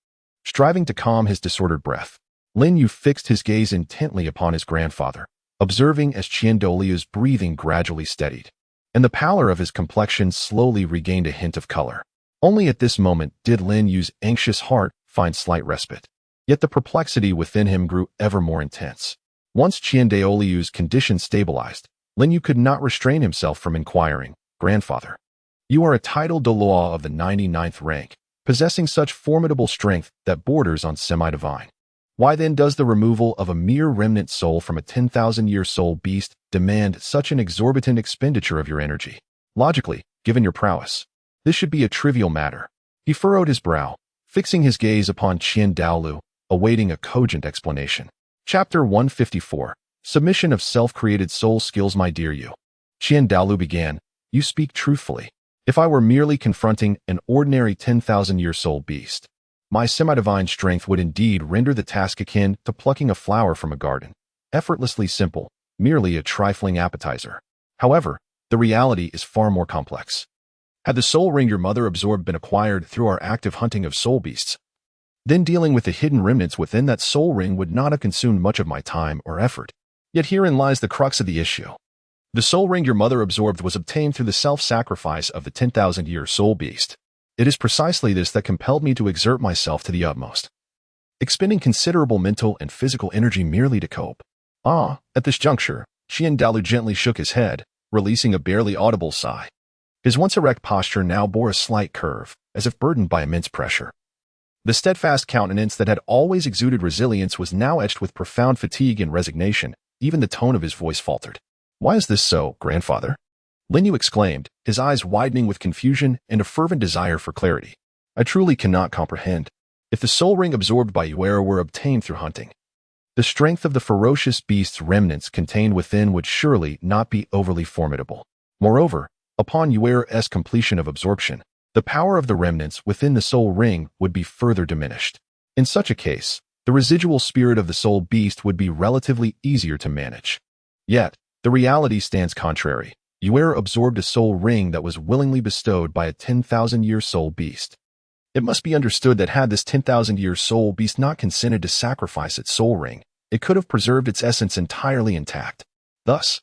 Striving to calm his disordered breath, Lin Yu fixed his gaze intently upon his grandfather, observing as Douluo's breathing gradually steadied, and the pallor of his complexion slowly regained a hint of color. Only at this moment did Lin Yu's anxious heart find slight respite. Yet the perplexity within him grew ever more intense. Once Douluo's condition stabilized, Lin Yu could not restrain himself from inquiring, "Grandfather, you are a titled Douluo of the 99th rank, possessing such formidable strength that borders on semi-divine. Why then does the removal of a mere remnant soul from a 10,000-year soul beast demand such an exorbitant expenditure of your energy? Logically, given your prowess, this should be a trivial matter." He furrowed his brow, fixing his gaze upon Douluo, awaiting a cogent explanation. Chapter 154. Submission of Self-Created Soul Skills. My dear Yu, Douluo began, "You speak truthfully. If I were merely confronting an ordinary 10,000-year soul beast, my semi-divine strength would indeed render the task akin to plucking a flower from a garden. Effortlessly simple, merely a trifling appetizer. However, the reality is far more complex. Had the soul ring your mother absorbed been acquired through our active hunting of soul beasts, then dealing with the hidden remnants within that soul ring would not have consumed much of my time or effort. Yet herein lies the crux of the issue. The soul ring your mother absorbed was obtained through the self-sacrifice of the 10,000-year soul beast. It is precisely this that compelled me to exert myself to the utmost, expending considerable mental and physical energy merely to cope." At this juncture, Douluo gently shook his head, releasing a barely audible sigh. His once erect posture now bore a slight curve, as if burdened by immense pressure. The steadfast countenance that had always exuded resilience was now etched with profound fatigue and resignation. Even the tone of his voice faltered. "Why is this so, grandfather?" Lin Yu exclaimed, his eyes widening with confusion and a fervent desire for clarity. "I truly cannot comprehend. If the soul ring absorbed by Yuera were obtained through hunting, the strength of the ferocious beast's remnants contained within would surely not be overly formidable. Moreover, upon Yuera's completion of absorption, the power of the remnants within the soul ring would be further diminished. In such a case, the residual spirit of the soul beast would be relatively easier to manage. Yet, the reality stands contrary. Yuera absorbed a soul ring that was willingly bestowed by a 10,000-year soul beast. It must be understood that had this 10,000-year soul beast not consented to sacrifice its soul ring, it could have preserved its essence entirely intact. Thus,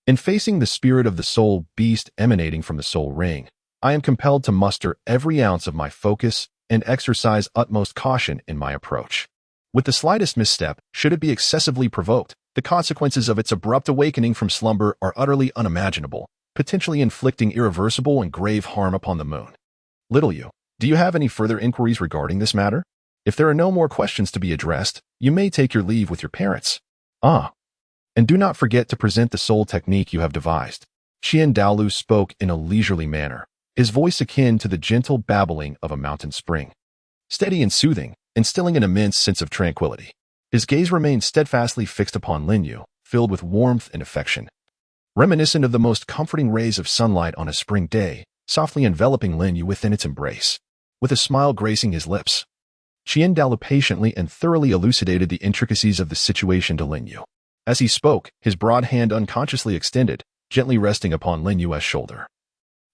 in facing the spirit of the soul beast emanating from the soul ring, I am compelled to muster every ounce of my focus and exercise utmost caution in my approach. With the slightest misstep, should it be excessively provoked, the consequences of its abrupt awakening from slumber are utterly unimaginable, potentially inflicting irreversible and grave harm upon the moon. Little Yu, do you have any further inquiries regarding this matter? If there are no more questions to be addressed, you may take your leave with your parents. And do not forget to present the soul technique you have devised." Douluo spoke in a leisurely manner, his voice akin to the gentle babbling of a mountain spring. Steady and soothing, instilling an immense sense of tranquility. His gaze remained steadfastly fixed upon Lin Yu, filled with warmth and affection, reminiscent of the most comforting rays of sunlight on a spring day, softly enveloping Lin Yu within its embrace. With a smile gracing his lips, Douluo patiently and thoroughly elucidated the intricacies of the situation to Lin Yu. As he spoke, his broad hand unconsciously extended, gently resting upon Lin Yu's shoulder,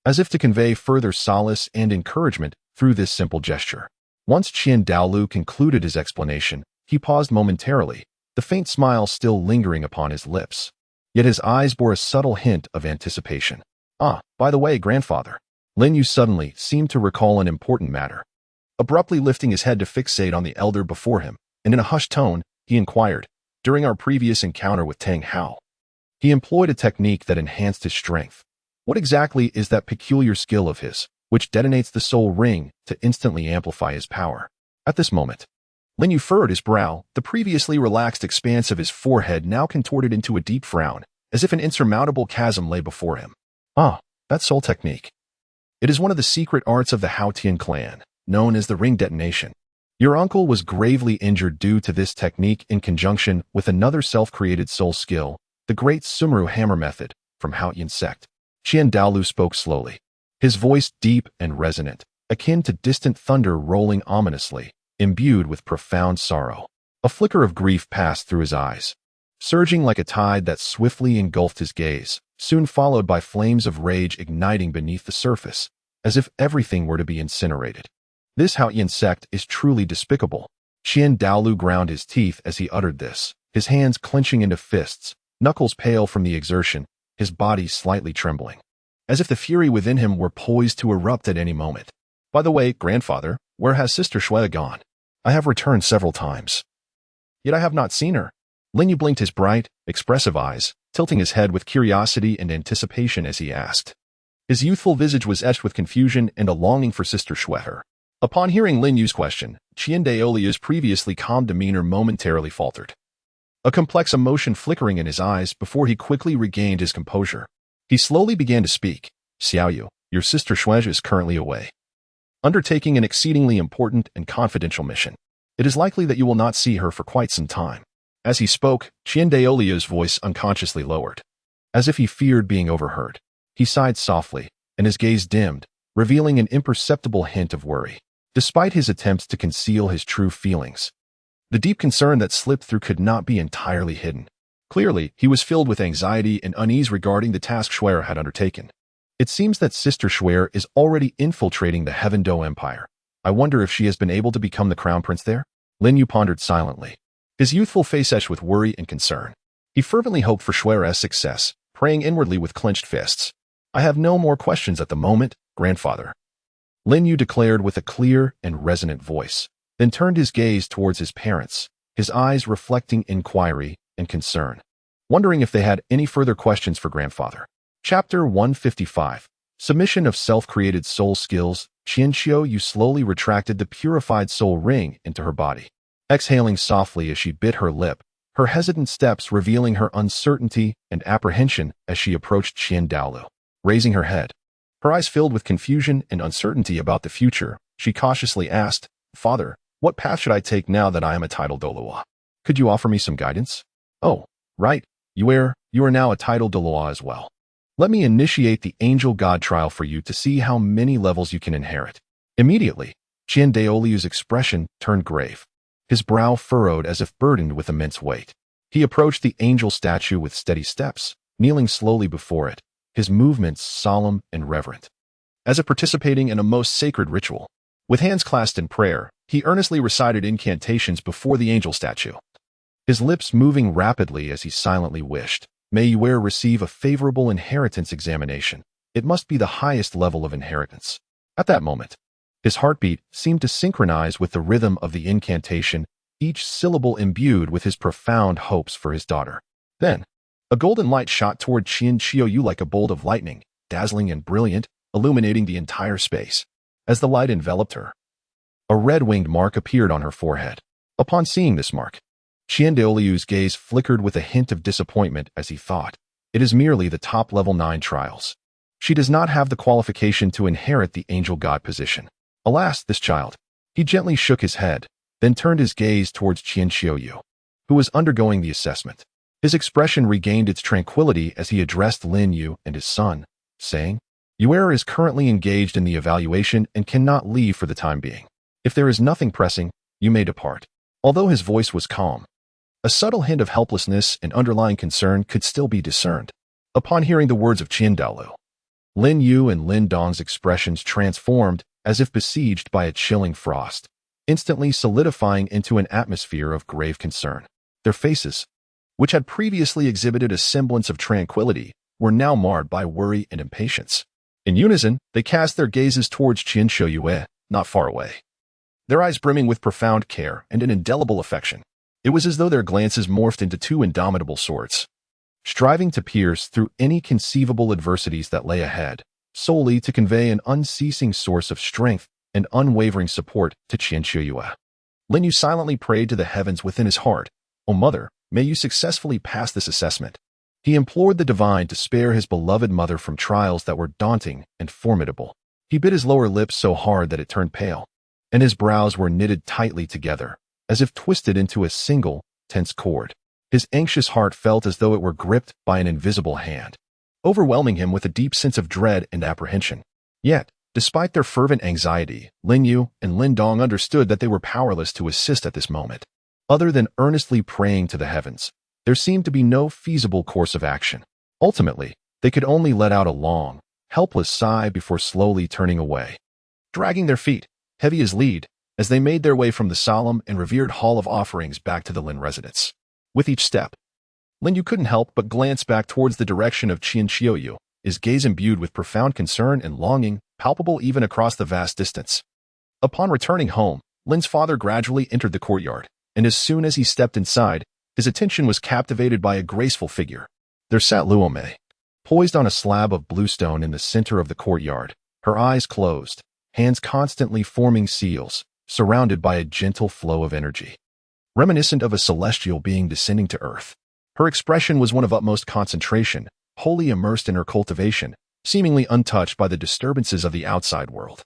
as if to convey further solace and encouragement through this simple gesture. Once Douluo concluded his explanation, he paused momentarily, the faint smile still lingering upon his lips. Yet his eyes bore a subtle hint of anticipation. By the way, grandfather." Lin Yu suddenly seemed to recall an important matter. Abruptly lifting his head to fixate on the elder before him, and in a hushed tone, he inquired, "During our previous encounter with Tang Hao, he employed a technique that enhanced his strength. What exactly is that peculiar skill of his, which detonates the soul ring to instantly amplify his power?" At this moment, Lin Yu furrowed his brow, the previously relaxed expanse of his forehead now contorted into a deep frown, as if an insurmountable chasm lay before him. That soul technique. It is one of the secret arts of the Haotian clan, known as the ring detonation. Your uncle was gravely injured due to this technique in conjunction with another self-created soul skill, the great Sumeru hammer method, from Haotian sect. Douluo spoke slowly, his voice deep and resonant, akin to distant thunder rolling ominously, imbued with profound sorrow. A flicker of grief passed through his eyes, surging like a tide that swiftly engulfed his gaze, soon followed by flames of rage igniting beneath the surface, as if everything were to be incinerated. This Haoyan sect is truly despicable. Douluo ground his teeth as he uttered this, his hands clenching into fists, knuckles pale from the exertion, his body slightly trembling, as if the fury within him were poised to erupt at any moment. By the way, grandfather, where has Sister Shui gone? I have returned several times, yet I have not seen her. Linyu blinked his bright, expressive eyes, tilting his head with curiosity and anticipation as he asked. His youthful visage was etched with confusion and a longing for Sister Shui. Upon hearing Lin Yu's question, Douluo's previously calm demeanor momentarily faltered, a complex emotion flickering in his eyes before he quickly regained his composure. He slowly began to speak. Xiaoyu, your sister Shui is currently away, undertaking an exceedingly important and confidential mission. It is likely that you will not see her for quite some time. As he spoke, Douluo's voice unconsciously lowered, as if he feared being overheard. He sighed softly, and his gaze dimmed, revealing an imperceptible hint of worry. Despite his attempts to conceal his true feelings, the deep concern that slipped through could not be entirely hidden. Clearly, he was filled with anxiety and unease regarding the task Shui had undertaken. It seems that Sister Shui is already infiltrating the Heaven Do Empire. I wonder if she has been able to become the crown prince there? Lin Yu pondered silently, his youthful face etched with worry and concern. He fervently hoped for Shui's success, praying inwardly with clenched fists. I have no more questions at the moment, grandfather, Lin Yu declared with a clear and resonant voice, then turned his gaze towards his parents, his eyes reflecting inquiry and concern, wondering if they had any further questions for grandfather. Chapter 155. Submission of Self-Created Soul Skills. Qianqiu slowly retracted the purified soul ring into her body, exhaling softly as she bit her lip, her hesitant steps revealing her uncertainty and apprehension as she approached Douluo. Raising her head, her eyes filled with confusion and uncertainty about the future, she cautiously asked, Father, what path should I take now that I am a titled Douluo? Could you offer me some guidance? Oh, right, you are now a titled Douluo as well. Let me initiate the angel god trial for you to see how many levels you can inherit. Immediately, Douluo's expression turned grave, his brow furrowed as if burdened with immense weight. He approached the angel statue with steady steps, kneeling slowly before it, his movements solemn and reverent, as if participating in a most sacred ritual. With hands clasped in prayer, he earnestly recited incantations before the angel statue, his lips moving rapidly as he silently wished, May you receive a favorable inheritance examination. It must be the highest level of inheritance. At that moment, his heartbeat seemed to synchronize with the rhythm of the incantation, each syllable imbued with his profound hopes for his daughter. Then, a golden light shot toward Qianqiu like a bolt of lightning, dazzling and brilliant, illuminating the entire space. As the light enveloped her, a red-winged mark appeared on her forehead. Upon seeing this mark, Douluo's gaze flickered with a hint of disappointment as he thought, it is merely the top level 9 trials. She does not have the qualification to inherit the angel god position. Alas, this child. He gently shook his head, then turned his gaze towards Qianqiu, who was undergoing the assessment. His expression regained its tranquility as he addressed Lin Yu and his son, saying, Yuer is currently engaged in the evaluation and cannot leave for the time being. If there is nothing pressing, you may depart. Although his voice was calm, a subtle hint of helplessness and underlying concern could still be discerned. Upon hearing the words of Douluo, Lin Yu and Lin Dong's expressions transformed as if besieged by a chilling frost, instantly solidifying into an atmosphere of grave concern. Their faces, which had previously exhibited a semblance of tranquility, were now marred by worry and impatience. In unison, they cast their gazes towards Qianqiu, not far away, their eyes brimming with profound care and an indelible affection. It was as though their glances morphed into two indomitable swords, striving to pierce through any conceivable adversities that lay ahead, solely to convey an unceasing source of strength and unwavering support to Qianqiu. Lin Yu silently prayed to the heavens within his heart, O Mother, may you successfully pass this assessment. He implored the divine to spare his beloved mother from trials that were daunting and formidable. He bit his lower lip so hard that it turned pale, and his brows were knitted tightly together, as if twisted into a single, tense cord. His anxious heart felt as though it were gripped by an invisible hand, overwhelming him with a deep sense of dread and apprehension. Yet, despite their fervent anxiety, Lin Yu and Lin Dong understood that they were powerless to assist at this moment. Other than earnestly praying to the heavens, there seemed to be no feasible course of action. Ultimately, they could only let out a long, helpless sigh before slowly turning away, dragging their feet, heavy as lead, as they made their way from the solemn and revered Hall of Offerings back to the Lin residence. With each step, Lin Yu couldn't help but glance back towards the direction of Qian Xiaoyu, his gaze imbued with profound concern and longing, palpable even across the vast distance. Upon returning home, Lin's father gradually entered the courtyard, and as soon as he stepped inside, his attention was captivated by a graceful figure. There sat Luo Mei, poised on a slab of bluestone in the center of the courtyard, her eyes closed, hands constantly forming seals, surrounded by a gentle flow of energy, reminiscent of a celestial being descending to earth. Her expression was one of utmost concentration, wholly immersed in her cultivation, seemingly untouched by the disturbances of the outside world.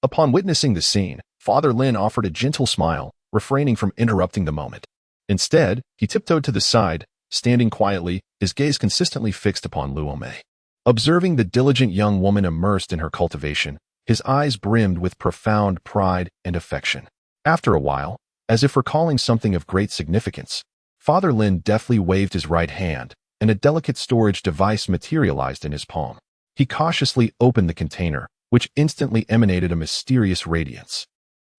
Upon witnessing the scene, Father Lin offered a gentle smile, refraining from interrupting the moment. Instead, he tiptoed to the side, standing quietly, his gaze consistently fixed upon Luo Mei. Observing the diligent young woman immersed in her cultivation, his eyes brimmed with profound pride and affection. After a while, as if recalling something of great significance, Father Lin deftly waved his right hand, and a delicate storage device materialized in his palm. He cautiously opened the container, which instantly emanated a mysterious radiance.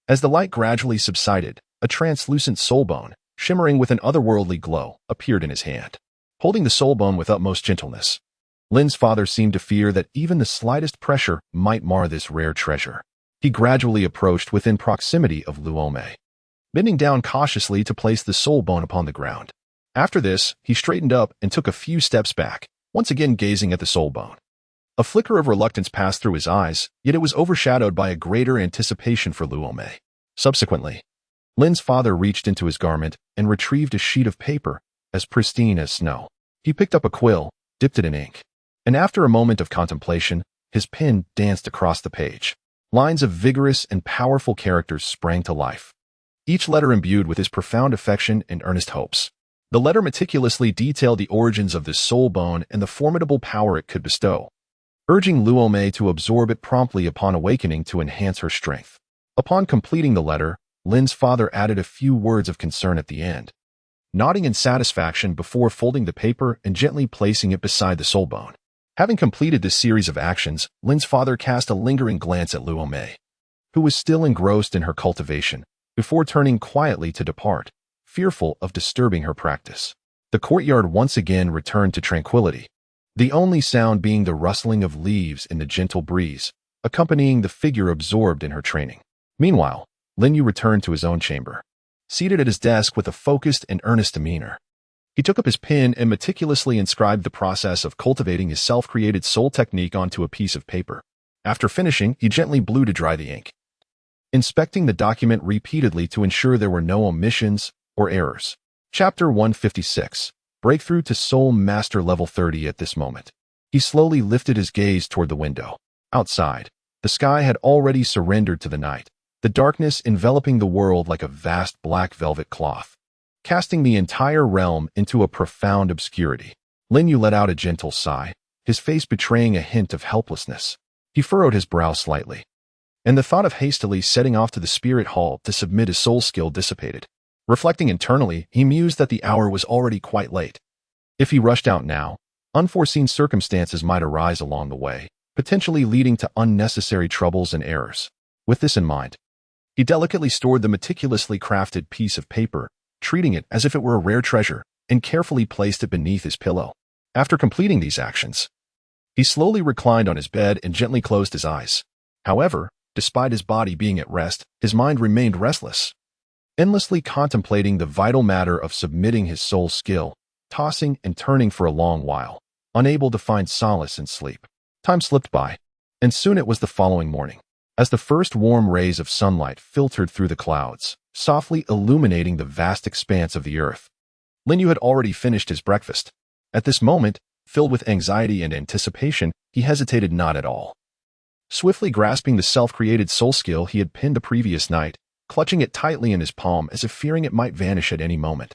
As the light gradually subsided, a translucent soul bone, shimmering with an otherworldly glow, appeared in his hand. Holding the soul bone with utmost gentleness, Lin's father seemed to fear that even the slightest pressure might mar this rare treasure. He gradually approached within proximity of Luo Mei, bending down cautiously to place the soul bone upon the ground. After this, he straightened up and took a few steps back, once again gazing at the soul bone. A flicker of reluctance passed through his eyes, yet it was overshadowed by a greater anticipation for Luo Mei. Subsequently, Lin's father reached into his garment and retrieved a sheet of paper, as pristine as snow. He picked up a quill, dipped it in ink, and after a moment of contemplation, his pen danced across the page. Lines of vigorous and powerful characters sprang to life, each letter imbued with his profound affection and earnest hopes. The letter meticulously detailed the origins of this soul bone and the formidable power it could bestow, urging Luo Mei to absorb it promptly upon awakening to enhance her strength. Upon completing the letter, Lin's father added a few words of concern at the end, nodding in satisfaction before folding the paper and gently placing it beside the soul bone. Having completed this series of actions, Lin's father cast a lingering glance at Luo Mei, who was still engrossed in her cultivation, before turning quietly to depart, fearful of disturbing her practice. The courtyard once again returned to tranquility, the only sound being the rustling of leaves in the gentle breeze, accompanying the figure absorbed in her training. Meanwhile, Lin Yu returned to his own chamber, seated at his desk with a focused and earnest demeanor. He took up his pen and meticulously inscribed the process of cultivating his self-created soul technique onto a piece of paper. After finishing, he gently blew to dry the ink, inspecting the document repeatedly to ensure there were no omissions or errors. Chapter 156. Breakthrough to Soul Master Level 30. At this moment, he slowly lifted his gaze toward the window. Outside, the sky had already surrendered to the night, the darkness enveloping the world like a vast black velvet cloth, casting the entire realm into a profound obscurity. Lin Yu let out a gentle sigh, his face betraying a hint of helplessness. He furrowed his brow slightly, and the thought of hastily setting off to the spirit hall to submit his soul skill dissipated. Reflecting internally, he mused that the hour was already quite late. If he rushed out now, unforeseen circumstances might arise along the way, potentially leading to unnecessary troubles and errors. With this in mind, he delicately stored the meticulously crafted piece of paper, treating it as if it were a rare treasure, and carefully placed it beneath his pillow. After completing these actions, he slowly reclined on his bed and gently closed his eyes. However, despite his body being at rest, his mind remained restless, endlessly contemplating the vital matter of submitting his soul skill, tossing and turning for a long while, unable to find solace in sleep. Time slipped by, and soon it was the following morning. As the first warm rays of sunlight filtered through the clouds, softly illuminating the vast expanse of the earth, Lin Yu had already finished his breakfast. At this moment, filled with anxiety and anticipation, he hesitated not at all. Swiftly grasping the self-created soul skill he had pinned the previous night, clutching it tightly in his palm as if fearing it might vanish at any moment,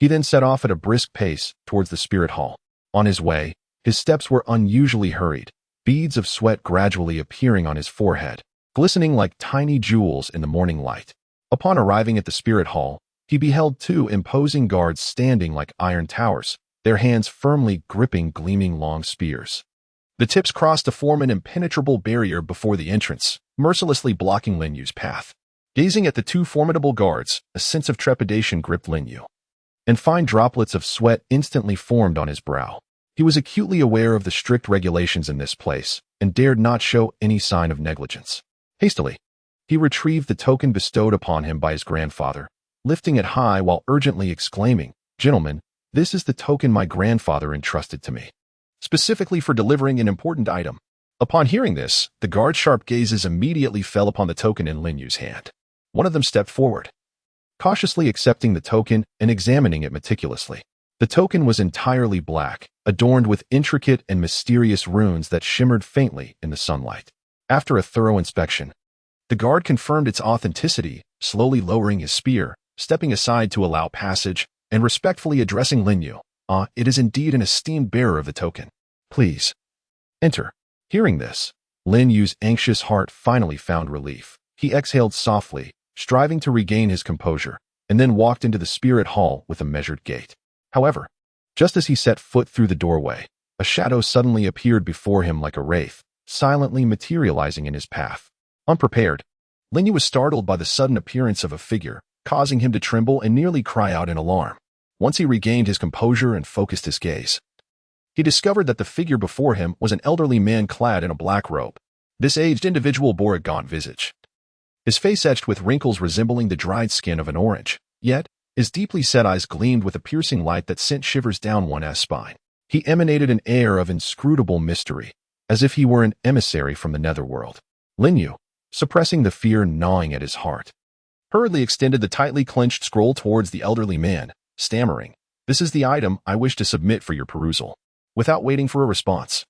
he then set off at a brisk pace towards the spirit hall. On his way, his steps were unusually hurried, beads of sweat gradually appearing on his forehead, glistening like tiny jewels in the morning light. Upon arriving at the spirit hall, He beheld two imposing guards standing like iron towers, their hands firmly gripping gleaming long spears. The tips crossed to form an impenetrable barrier before the entrance, mercilessly blocking Lin Yu's path. Gazing at the two formidable guards, a sense of trepidation gripped Lin Yu, and fine droplets of sweat instantly formed on his brow. He was acutely aware of the strict regulations in this place, and dared not show any sign of negligence. Hastily, he retrieved the token bestowed upon him by his grandfather, lifting it high while urgently exclaiming, "Gentlemen, this is the token my grandfather entrusted to me, specifically for delivering an important item." Upon hearing this, the guard's sharp gazes immediately fell upon the token in Lin Yu's hand. One of them stepped forward, cautiously accepting the token and examining it meticulously. The token was entirely black, adorned with intricate and mysterious runes that shimmered faintly in the sunlight. After a thorough inspection, the guard confirmed its authenticity, slowly lowering his spear, stepping aside to allow passage, and respectfully addressing Lin Yu. It is indeed an esteemed bearer of the token. Please, enter." Hearing this, Lin Yu's anxious heart finally found relief. He exhaled softly, striving to regain his composure, and then walked into the spirit hall with a measured gait. However, just as he set foot through the doorway, a shadow suddenly appeared before him like a wraith, silently materializing in his path. Unprepared, Lin Yu was startled by the sudden appearance of a figure, causing him to tremble and nearly cry out in alarm. Once he regained his composure and focused his gaze, he discovered that the figure before him was an elderly man clad in a black robe. This aged individual bore a gaunt visage, his face etched with wrinkles resembling the dried skin of an orange, yet his deeply set eyes gleamed with a piercing light that sent shivers down one's spine. He emanated an air of inscrutable mystery, as if he were an emissary from the netherworld. Lin Yu, suppressing the fear gnawing at his heart, hurriedly extended the tightly clenched scroll towards the elderly man, stammering, "This is the item I wish to submit for your perusal." Without waiting for a response,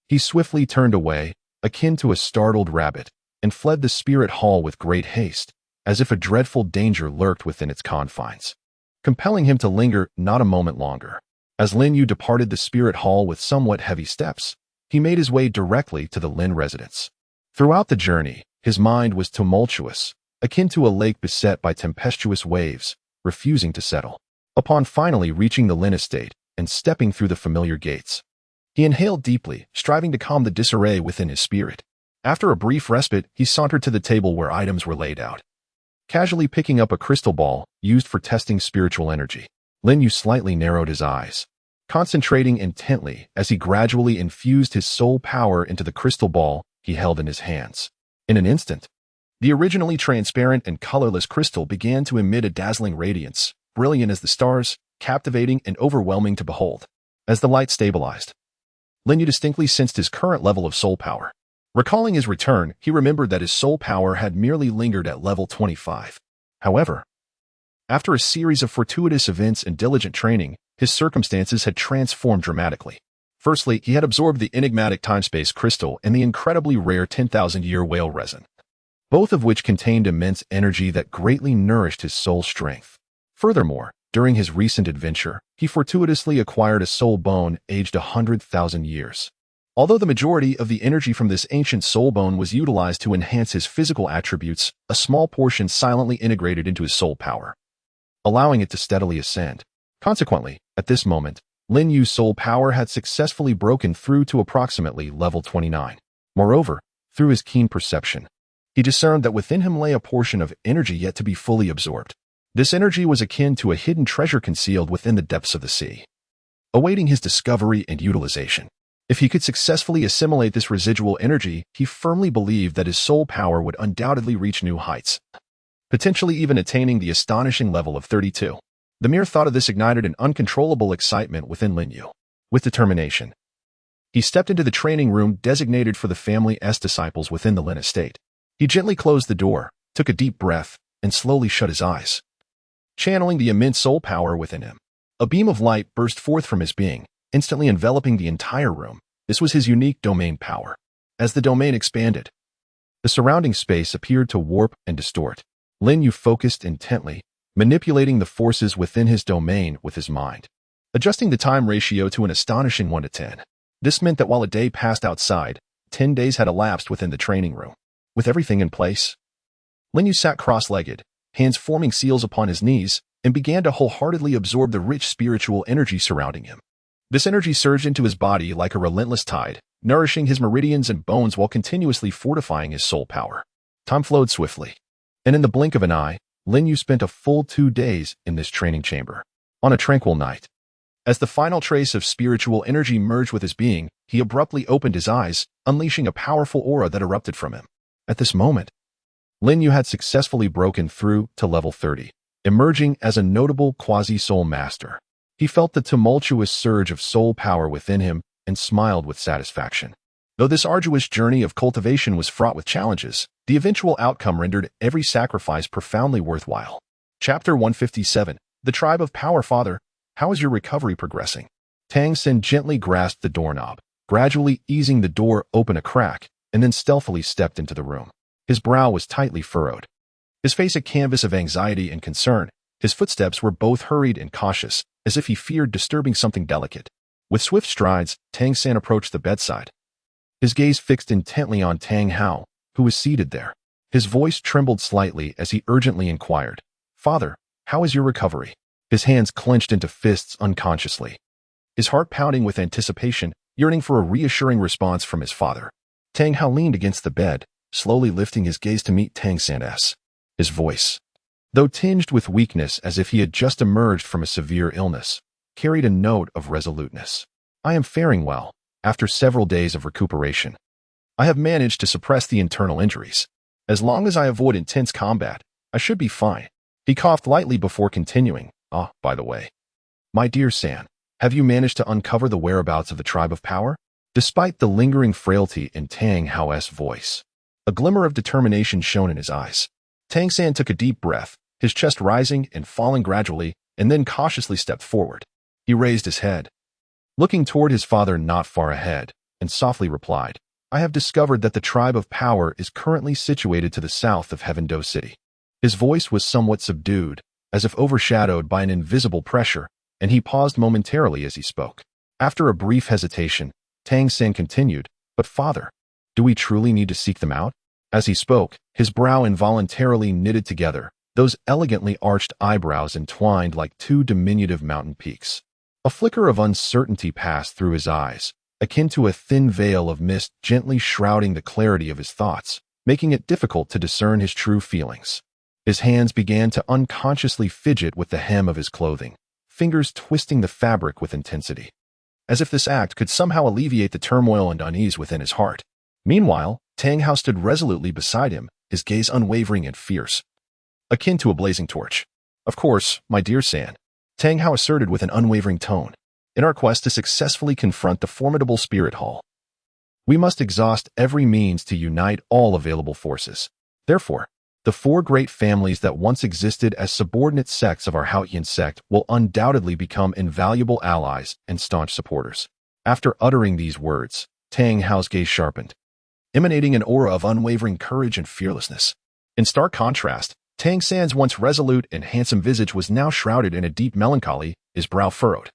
he swiftly turned away, akin to a startled rabbit, and fled the spirit hall with great haste, as if a dreadful danger lurked within its confines, compelling him to linger not a moment longer. As Lin Yu departed the spirit hall with somewhat heavy steps, he made his way directly to the Lin residence. Throughout the journey, his mind was tumultuous, akin to a lake beset by tempestuous waves, refusing to settle. Upon finally reaching the Lin estate and stepping through the familiar gates, he inhaled deeply, striving to calm the disarray within his spirit. After a brief respite, he sauntered to the table where items were laid out, casually picking up a crystal ball used for testing spiritual energy. Lin Yu slightly narrowed his eyes, concentrating intently as he gradually infused his soul power into the crystal ball he held in his hands. In an instant, the originally transparent and colorless crystal began to emit a dazzling radiance, brilliant as the stars, captivating and overwhelming to behold. As the light stabilized, Lin Yu distinctly sensed his current level of soul power. Recalling his return, he remembered that his soul power had merely lingered at level 25. However, after a series of fortuitous events and diligent training, his circumstances had transformed dramatically. Firstly, he had absorbed the enigmatic time-space crystal and the incredibly rare 10,000-year whale resin, both of which contained immense energy that greatly nourished his soul strength. Furthermore, during his recent adventure, he fortuitously acquired a soul bone aged 100,000 years. Although the majority of the energy from this ancient soul bone was utilized to enhance his physical attributes, a small portion silently integrated into his soul power, allowing it to steadily ascend. Consequently, at this moment, Lin Yu's soul power had successfully broken through to approximately level 29. Moreover, through his keen perception, he discerned that within him lay a portion of energy yet to be fully absorbed. This energy was akin to a hidden treasure concealed within the depths of the sea, awaiting his discovery and utilization. If he could successfully assimilate this residual energy, he firmly believed that his soul power would undoubtedly reach new heights, potentially even attaining the astonishing level of 32. The mere thought of this ignited an uncontrollable excitement within Lin Yu. With determination, he stepped into the training room designated for the family's disciples within the Lin estate. He gently closed the door, took a deep breath, and slowly shut his eyes, channeling the immense soul power within him. A beam of light burst forth from his being, instantly enveloping the entire room. This was his unique domain power. As the domain expanded, the surrounding space appeared to warp and distort. Lin Yu focused intently, manipulating the forces within his domain with his mind, adjusting the time ratio to an astonishing 1 to 10. This meant that while a day passed outside, 10 days had elapsed within the training room. With everything in place, Lin Yu sat cross-legged, hands forming seals upon his knees, and began to wholeheartedly absorb the rich spiritual energy surrounding him. This energy surged into his body like a relentless tide, nourishing his meridians and bones while continuously fortifying his soul power. Time flowed swiftly, and in the blink of an eye, Lin Yu spent a full 2 days in this training chamber. On a tranquil night, as the final trace of spiritual energy merged with his being, he abruptly opened his eyes, unleashing a powerful aura that erupted from him. At this moment, Lin Yu had successfully broken through to level 30, emerging as a notable quasi-soul master. He felt the tumultuous surge of soul power within him and smiled with satisfaction. Though this arduous journey of cultivation was fraught with challenges, the eventual outcome rendered every sacrifice profoundly worthwhile. Chapter 157. The Tribe of Power. Father, how is your recovery progressing? Tang Xin gently grasped the doorknob, gradually easing the door open a crack, and then stealthily stepped into the room. His brow was tightly furrowed, his face a canvas of anxiety and concern. His footsteps were both hurried and cautious, as if he feared disturbing something delicate. With swift strides, Tang Xin approached the bedside, his gaze fixed intently on Tang Hao, who was seated there. His voice trembled slightly as he urgently inquired, "Father, how is your recovery?" His hands clenched into fists unconsciously, his heart pounding with anticipation, yearning for a reassuring response from his father. Tang Hao leaned against the bed, slowly lifting his gaze to meet Tang Xin's. His voice, though tinged with weakness as if he had just emerged from a severe illness, carried a note of resoluteness. "I am faring well. After several days of recuperation, I have managed to suppress the internal injuries. As long as I avoid intense combat, I should be fine." He coughed lightly before continuing, "By the way, my dear San, have you managed to uncover the whereabouts of the Tribe of Power?" Despite the lingering frailty in Tang Hao's voice, a glimmer of determination shone in his eyes. Tang San took a deep breath, his chest rising and falling gradually, and then cautiously stepped forward. He raised his head, looking toward his father not far ahead, and softly replied, "I have discovered that the Tribe of Power is currently situated to the south of Heaven-Do City." His voice was somewhat subdued, as if overshadowed by an invisible pressure, and he paused momentarily as he spoke. After a brief hesitation, Tang Xin continued, "But father, do we truly need to seek them out?" As he spoke, his brow involuntarily knitted together, those elegantly arched eyebrows entwined like 2 diminutive mountain peaks. A flicker of uncertainty passed through his eyes, akin to a thin veil of mist gently shrouding the clarity of his thoughts, making it difficult to discern his true feelings. His hands began to unconsciously fidget with the hem of his clothing, fingers twisting the fabric with intensity, as if this act could somehow alleviate the turmoil and unease within his heart. Meanwhile, Tang Hao stood resolutely beside him, his gaze unwavering and fierce, akin to a blazing torch. "Of course, my dear San," Tang Hao asserted with an unwavering tone, "in our quest to successfully confront the formidable Spirit Hall, we must exhaust every means to unite all available forces. Therefore, the 4 great families that once existed as subordinate sects of our Haotian sect will undoubtedly become invaluable allies and staunch supporters." After uttering these words, Tang Hao's gaze sharpened, emanating an aura of unwavering courage and fearlessness. In stark contrast, Tang San's once resolute and handsome visage was now shrouded in a deep melancholy, his brow furrowed,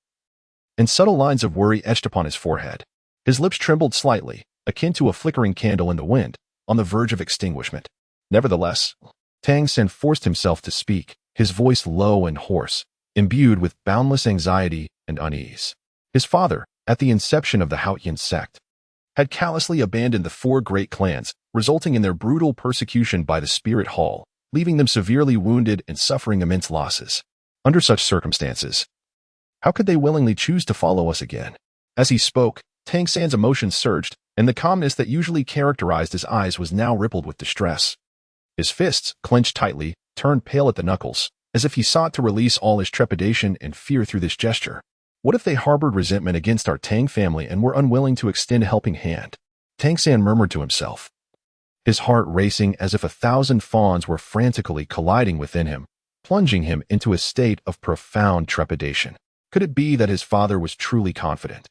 and subtle lines of worry etched upon his forehead. His lips trembled slightly, akin to a flickering candle in the wind, on the verge of extinguishment. Nevertheless, Tang Xin forced himself to speak, his voice low and hoarse, imbued with boundless anxiety and unease. His father, at the inception of the Haotian sect, had callously abandoned the 4 great clans, resulting in their brutal persecution by the Spirit Hall, leaving them severely wounded and suffering immense losses. Under such circumstances, how could they willingly choose to follow us again? As he spoke, Tang San's emotions surged, and the calmness that usually characterized his eyes was now rippled with distress. His fists, clenched tightly, turned pale at the knuckles, as if he sought to release all his trepidation and fear through this gesture. What if they harbored resentment against our Tang family and were unwilling to extend a helping hand? Tang San murmured to himself, his heart racing as if 1,000 fawns were frantically colliding within him, plunging him into a state of profound trepidation. Could it be that his father was truly confident,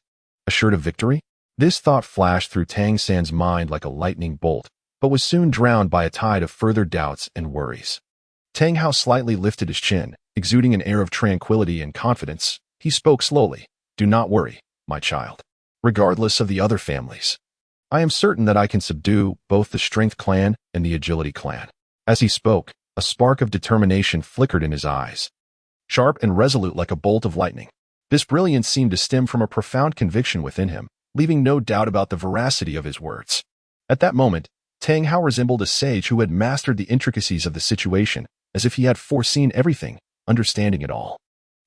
assured of victory? This thought flashed through Tang San's mind like a lightning bolt, but was soon drowned by a tide of further doubts and worries. Tang Hao slightly lifted his chin, exuding an air of tranquility and confidence. He spoke slowly, "Do not worry, my child. Regardless of the other families, I am certain that I can subdue both the Strength clan and the Agility clan." As he spoke, a spark of determination flickered in his eyes, sharp and resolute like a bolt of lightning. This brilliance seemed to stem from a profound conviction within him, leaving no doubt about the veracity of his words. At that moment, Tang Hao resembled a sage who had mastered the intricacies of the situation, as if he had foreseen everything, understanding it all.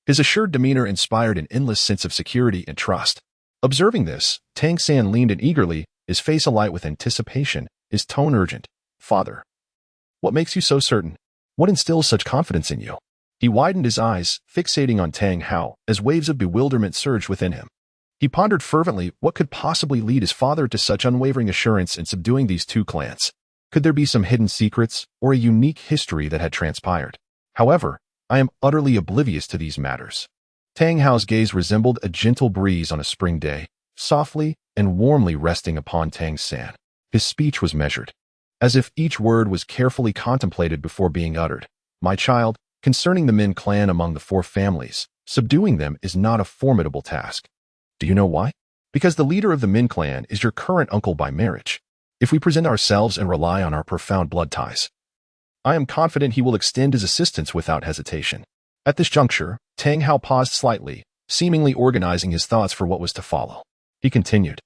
His assured demeanor inspired an endless sense of security and trust. Observing this, Tang San leaned in eagerly, his face alight with anticipation, his tone urgent. "Father, what makes you so certain? What instills such confidence in you?" He widened his eyes, fixating on Tang Hao, as waves of bewilderment surged within him. He pondered fervently what could possibly lead his father to such unwavering assurance in subduing these two clans. Could there be some hidden secrets or a unique history that had transpired? However, I am utterly oblivious to these matters. Tang Hao's gaze resembled a gentle breeze on a spring day, softly and warmly resting upon Tang San. His speech was measured, as if each word was carefully contemplated before being uttered. "My child, concerning the Min clan among the four families, subduing them is not a formidable task. Do you know why? Because the leader of the Min clan is your current uncle by marriage. If we present ourselves and rely on our profound blood ties, I am confident he will extend his assistance without hesitation." At this juncture, Tang Hao paused slightly, seemingly organizing his thoughts for what was to follow. He continued,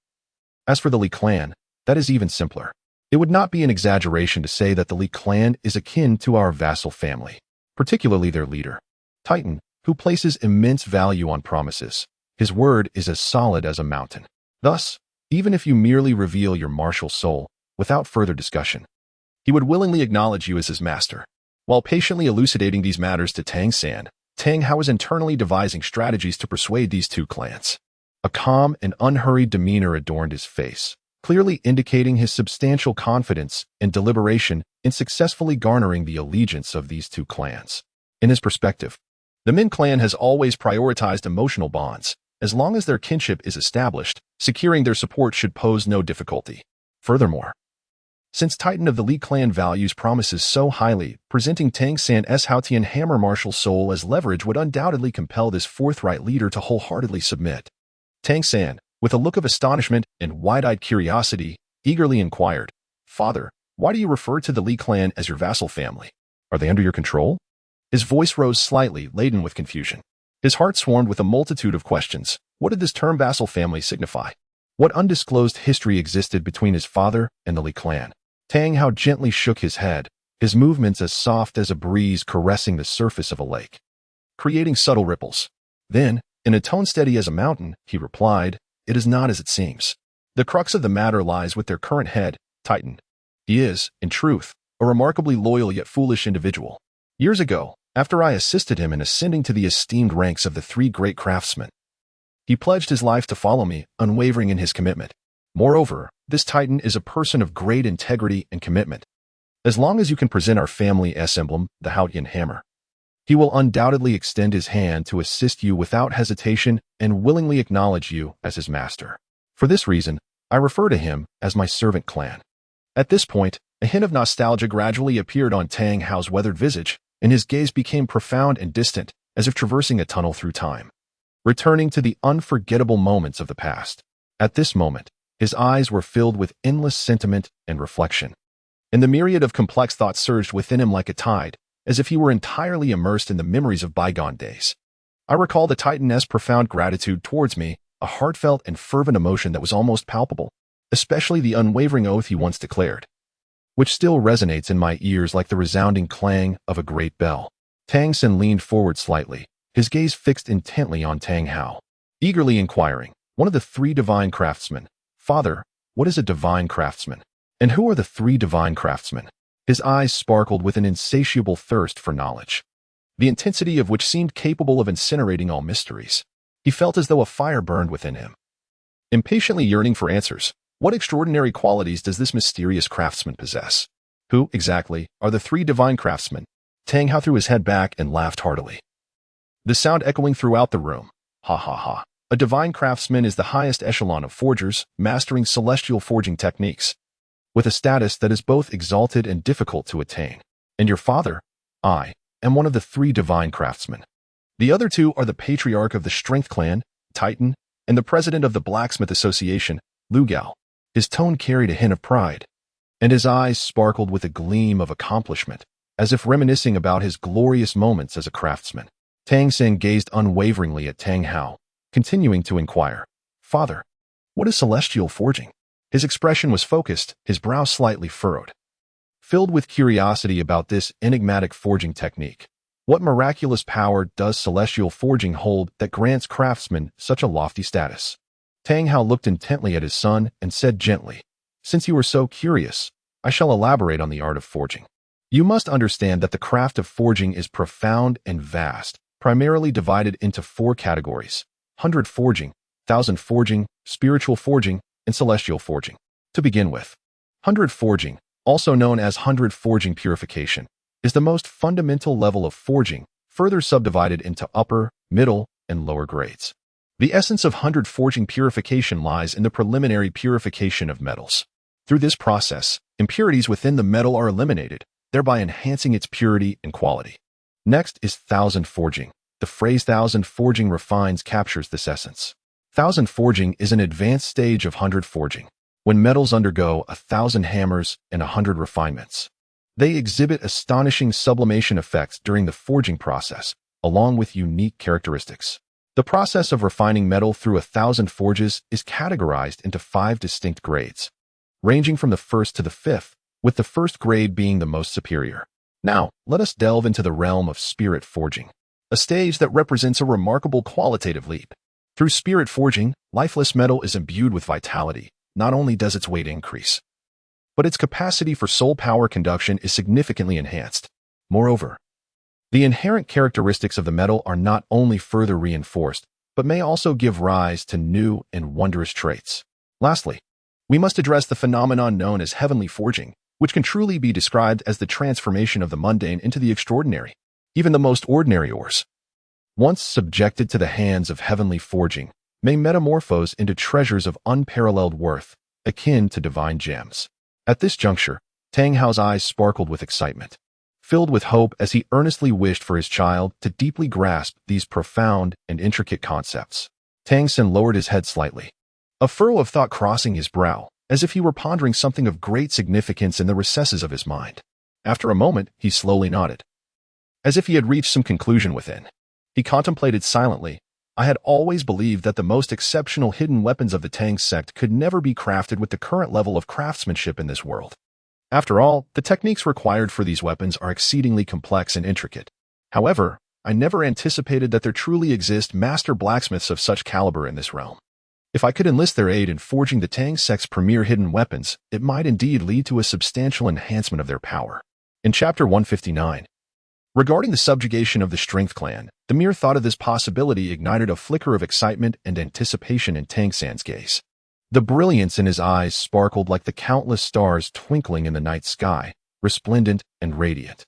"As for the Li clan, that is even simpler. It would not be an exaggeration to say that the Li clan is akin to our vassal family, particularly their leader, Titan, who places immense value on promises. His word is as solid as a mountain. Thus, even if you merely reveal your martial soul, without further discussion, he would willingly acknowledge you as his master." While patiently elucidating these matters to Tang San, Tang Hao was internally devising strategies to persuade these two clans. A calm and unhurried demeanor adorned his face, clearly indicating his substantial confidence and deliberation in successfully garnering the allegiance of these two clans. In his perspective, the Min clan has always prioritized emotional bonds. As long as their kinship is established, securing their support should pose no difficulty. Furthermore, since Titan of the Li clan values promises so highly, presenting Tang San's Haotian hammer martial soul as leverage would undoubtedly compel this forthright leader to wholeheartedly submit. Tang San, with a look of astonishment and wide-eyed curiosity, eagerly inquired, "Father, why do you refer to the Li clan as your vassal family? Are they under your control?" His voice rose slightly, laden with confusion. His heart swarmed with a multitude of questions. What did this term vassal family signify? What undisclosed history existed between his father and the Li clan? Tang Hao gently shook his head, his movements as soft as a breeze caressing the surface of a lake, creating subtle ripples. Then, in a tone steady as a mountain, he replied, "It is not as it seems. The crux of the matter lies with their current head, Titan. He is, in truth, a remarkably loyal yet foolish individual. Years ago, after I assisted him in ascending to the esteemed ranks of the three great craftsmen, he pledged his life to follow me, unwavering in his commitment. Moreover, this Titan is a person of great integrity and commitment. As long as you can present our family's emblem, the Haotian hammer, he will undoubtedly extend his hand to assist you without hesitation and willingly acknowledge you as his master. For this reason, I refer to him as my servant clan." At this point, a hint of nostalgia gradually appeared on Tang Hao's weathered visage, and his gaze became profound and distant, as if traversing a tunnel through time, returning to the unforgettable moments of the past. At this moment, his eyes were filled with endless sentiment and reflection, and the myriad of complex thoughts surged within him like a tide, as if he were entirely immersed in the memories of bygone days. I recall the Titan's profound gratitude towards me, a heartfelt and fervent emotion that was almost palpable, especially the unwavering oath he once declared, which still resonates in my ears like the resounding clang of a great bell. Tang San leaned forward slightly, his gaze fixed intently on Tang Hao, eagerly inquiring, "One of the three divine craftsmen. Father, what is a divine craftsman? And who are the three divine craftsmen?" His eyes sparkled with an insatiable thirst for knowledge, the intensity of which seemed capable of incinerating all mysteries. He felt as though a fire burned within him, impatiently yearning for answers. What extraordinary qualities does this mysterious craftsman possess? Who, exactly, are the three divine craftsmen? Tang Hao threw his head back and laughed heartily, the sound echoing throughout the room. "Ha ha ha. A divine craftsman is the highest echelon of forgers, mastering celestial forging techniques, with a status that is both exalted and difficult to attain. And your father, I, am one of the three divine craftsmen. The other two are the patriarch of the Strength Clan, Titan, and the president of the Blacksmith Association, Lu Gao." His tone carried a hint of pride, and his eyes sparkled with a gleam of accomplishment, as if reminiscing about his glorious moments as a craftsman. Tang Sen gazed unwaveringly at Tang Hao, continuing to inquire, "Father, what is celestial forging?" His expression was focused, his brow slightly furrowed. Filled with curiosity about this enigmatic forging technique, what miraculous power does celestial forging hold that grants craftsmen such a lofty status? Tang Hao looked intently at his son and said gently, "Since you are so curious, I shall elaborate on the art of forging. You must understand that the craft of forging is profound and vast, primarily divided into 4 categories: 100 forging, 1,000 forging, spiritual forging, and celestial forging. To begin with, 100 forging, also known as 100 forging purification, is the most fundamental level of forging, further subdivided into upper, middle, and lower grades. The essence of 100 forging purification lies in the preliminary purification of metals. Through this process, impurities within the metal are eliminated, thereby enhancing its purity and quality. Next is 1,000 forging. The phrase 1,000 forging refines captures this essence. 1,000 forging is an advanced stage of 100 forging, when metals undergo 1,000 hammers and 100 refinements. They exhibit astonishing sublimation effects during the forging process, along with unique characteristics. The process of refining metal through 1,000 forges is categorized into 5 distinct grades, ranging from the first to the 5th, with the first grade being the most superior. Now, let us delve into the realm of spirit forging, a stage that represents a remarkable qualitative leap. Through spirit forging, lifeless metal is imbued with vitality. Not only does its weight increase, but its capacity for soul power conduction is significantly enhanced. Moreover, the inherent characteristics of the metal are not only further reinforced, but may also give rise to new and wondrous traits. Lastly, we must address the phenomenon known as heavenly forging, which can truly be described as the transformation of the mundane into the extraordinary. Even the most ordinary ores, once subjected to the hands of heavenly forging, may metamorphose into treasures of unparalleled worth, akin to divine gems. At this juncture, Tang Hao's eyes sparkled with excitement, filled with hope as he earnestly wished for his child to deeply grasp these profound and intricate concepts. Tang Sen lowered his head slightly, a furrow of thought crossing his brow, as if he were pondering something of great significance in the recesses of his mind. After a moment, he slowly nodded, as if he had reached some conclusion within. He contemplated silently. "I had always believed that the most exceptional hidden weapons of the Tang sect could never be crafted with the current level of craftsmanship in this world. After all, the techniques required for these weapons are exceedingly complex and intricate. However, I never anticipated that there truly exist master blacksmiths of such caliber in this realm. If I could enlist their aid in forging the Tang sect's premier hidden weapons, it might indeed lead to a substantial enhancement of their power." In Chapter 159, regarding the subjugation of the Strength Clan, the mere thought of this possibility ignited a flicker of excitement and anticipation in Tang San's gaze. The brilliance in his eyes sparkled like the countless stars twinkling in the night sky, resplendent and radiant.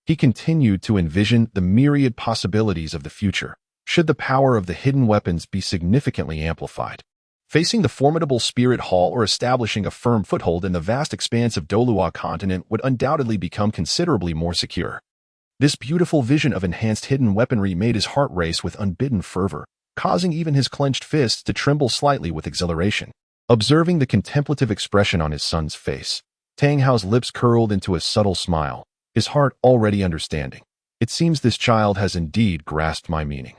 He continued to envision the myriad possibilities of the future, should the power of the hidden weapons be significantly amplified. Facing the formidable Spirit Hall or establishing a firm foothold in the vast expanse of Douluo continent would undoubtedly become considerably more secure. This beautiful vision of enhanced hidden weaponry made his heart race with unbidden fervor, causing even his clenched fists to tremble slightly with exhilaration. Observing the contemplative expression on his son's face, Tang Hao's lips curled into a subtle smile, his heart already understanding. "It seems this child has indeed grasped my meaning."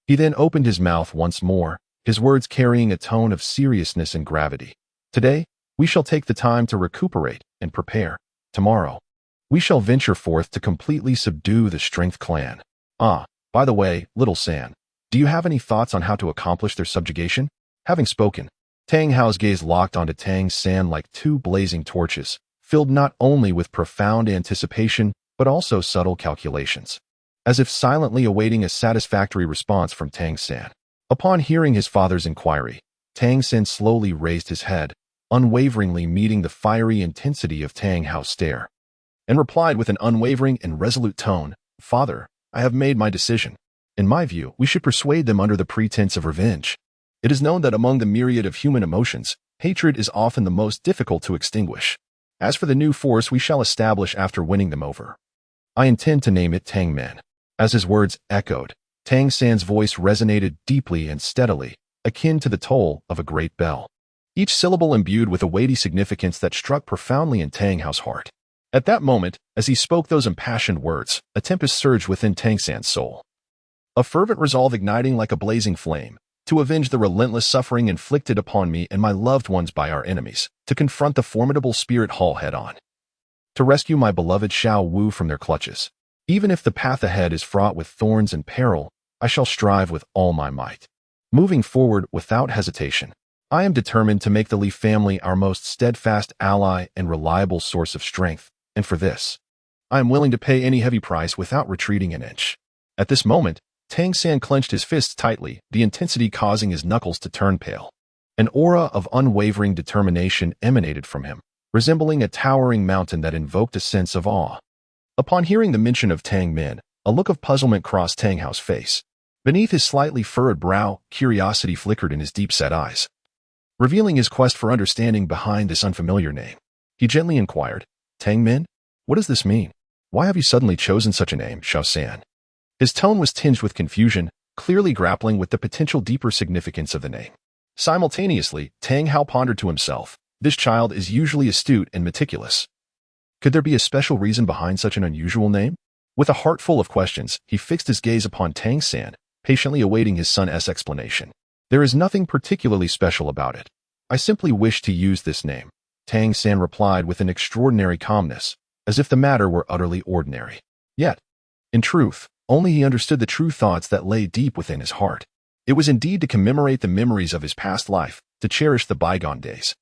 He then opened his mouth once more, his words carrying a tone of seriousness and gravity. "Today, we shall take the time to recuperate and prepare. Tomorrow, we shall venture forth to completely subdue the Strength Clan. Ah, by the way, little San, do you have any thoughts on how to accomplish their subjugation?" Having spoken, Tang Hao's gaze locked onto Tang San like two blazing torches, filled not only with profound anticipation, but also subtle calculations, as if silently awaiting a satisfactory response from Tang San. Upon hearing his father's inquiry, Tang San slowly raised his head, unwaveringly meeting the fiery intensity of Tang Hao's stare, and replied with an unwavering and resolute tone, "Father, I have made my decision. In my view, we should persuade them under the pretense of revenge. It is known that among the myriad of human emotions, hatred is often the most difficult to extinguish. As for the new force we shall establish after winning them over, I intend to name it Tangman." As his words echoed, Tang San's voice resonated deeply and steadily, akin to the toll of a great bell, each syllable imbued with a weighty significance that struck profoundly in Tang Hao's heart. At that moment, as he spoke those impassioned words, a tempest surged within Tang San's soul. a fervent resolve igniting like a blazing flame, to avenge the relentless suffering inflicted upon me and my loved ones by our enemies, to confront the formidable spirit Hall head-on, to rescue my beloved Xiao Wu from their clutches. Even if the path ahead is fraught with thorns and peril, I shall strive with all my might. Moving forward without hesitation, I am determined to make the Li family our most steadfast ally and reliable source of strength, and for this, I am willing to pay any heavy price without retreating an inch. At this moment, Tang San clenched his fists tightly, the intensity causing his knuckles to turn pale. An aura of unwavering determination emanated from him, resembling a towering mountain that invoked a sense of awe. Upon hearing the mention of Tang Min, a look of puzzlement crossed Tang Hao's face. Beneath his slightly furrowed brow, curiosity flickered in his deep-set eyes, revealing his quest for understanding behind this unfamiliar name. He gently inquired, "Tang Min? What does this mean? Why have you suddenly chosen such a name, Xiao San?" His tone was tinged with confusion, clearly grappling with the potential deeper significance of the name. Simultaneously, Tang Hao pondered to himself, this child is usually astute and meticulous. Could there be a special reason behind such an unusual name? With a heart full of questions, he fixed his gaze upon Tang San, patiently awaiting his son's explanation. "There is nothing particularly special about it. I simply wish to use this name," Tang San replied with an extraordinary calmness, as if the matter were utterly ordinary. Yet, in truth, only he understood the true thoughts that lay deep within his heart. It was indeed to commemorate the memories of his past life, to cherish the bygone days,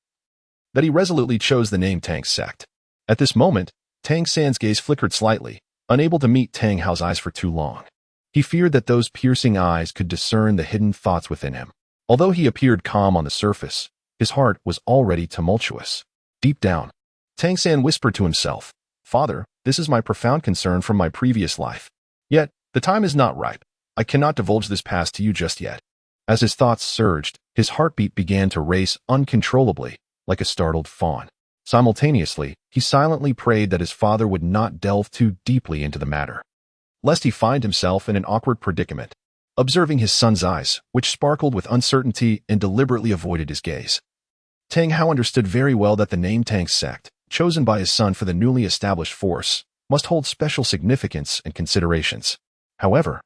that he resolutely chose the name Tang Sect. At this moment, Tang San's gaze flickered slightly, unable to meet Tang Hao's eyes for too long. He feared that those piercing eyes could discern the hidden thoughts within him. Although he appeared calm on the surface, his heart was already tumultuous. Deep down, Tang San whispered to himself, "Father, this is my profound concern from my previous life. Yet, the time is not ripe. I cannot divulge this past to you just yet." As his thoughts surged, his heartbeat began to race uncontrollably, like a startled fawn. Simultaneously, he silently prayed that his father would not delve too deeply into the matter, lest he find himself in an awkward predicament. Observing his son's eyes, which sparkled with uncertainty and deliberately avoided his gaze, Tang Hao understood very well that the name Tang Sect, chosen by his son for the newly established force, must hold special significance and considerations. However,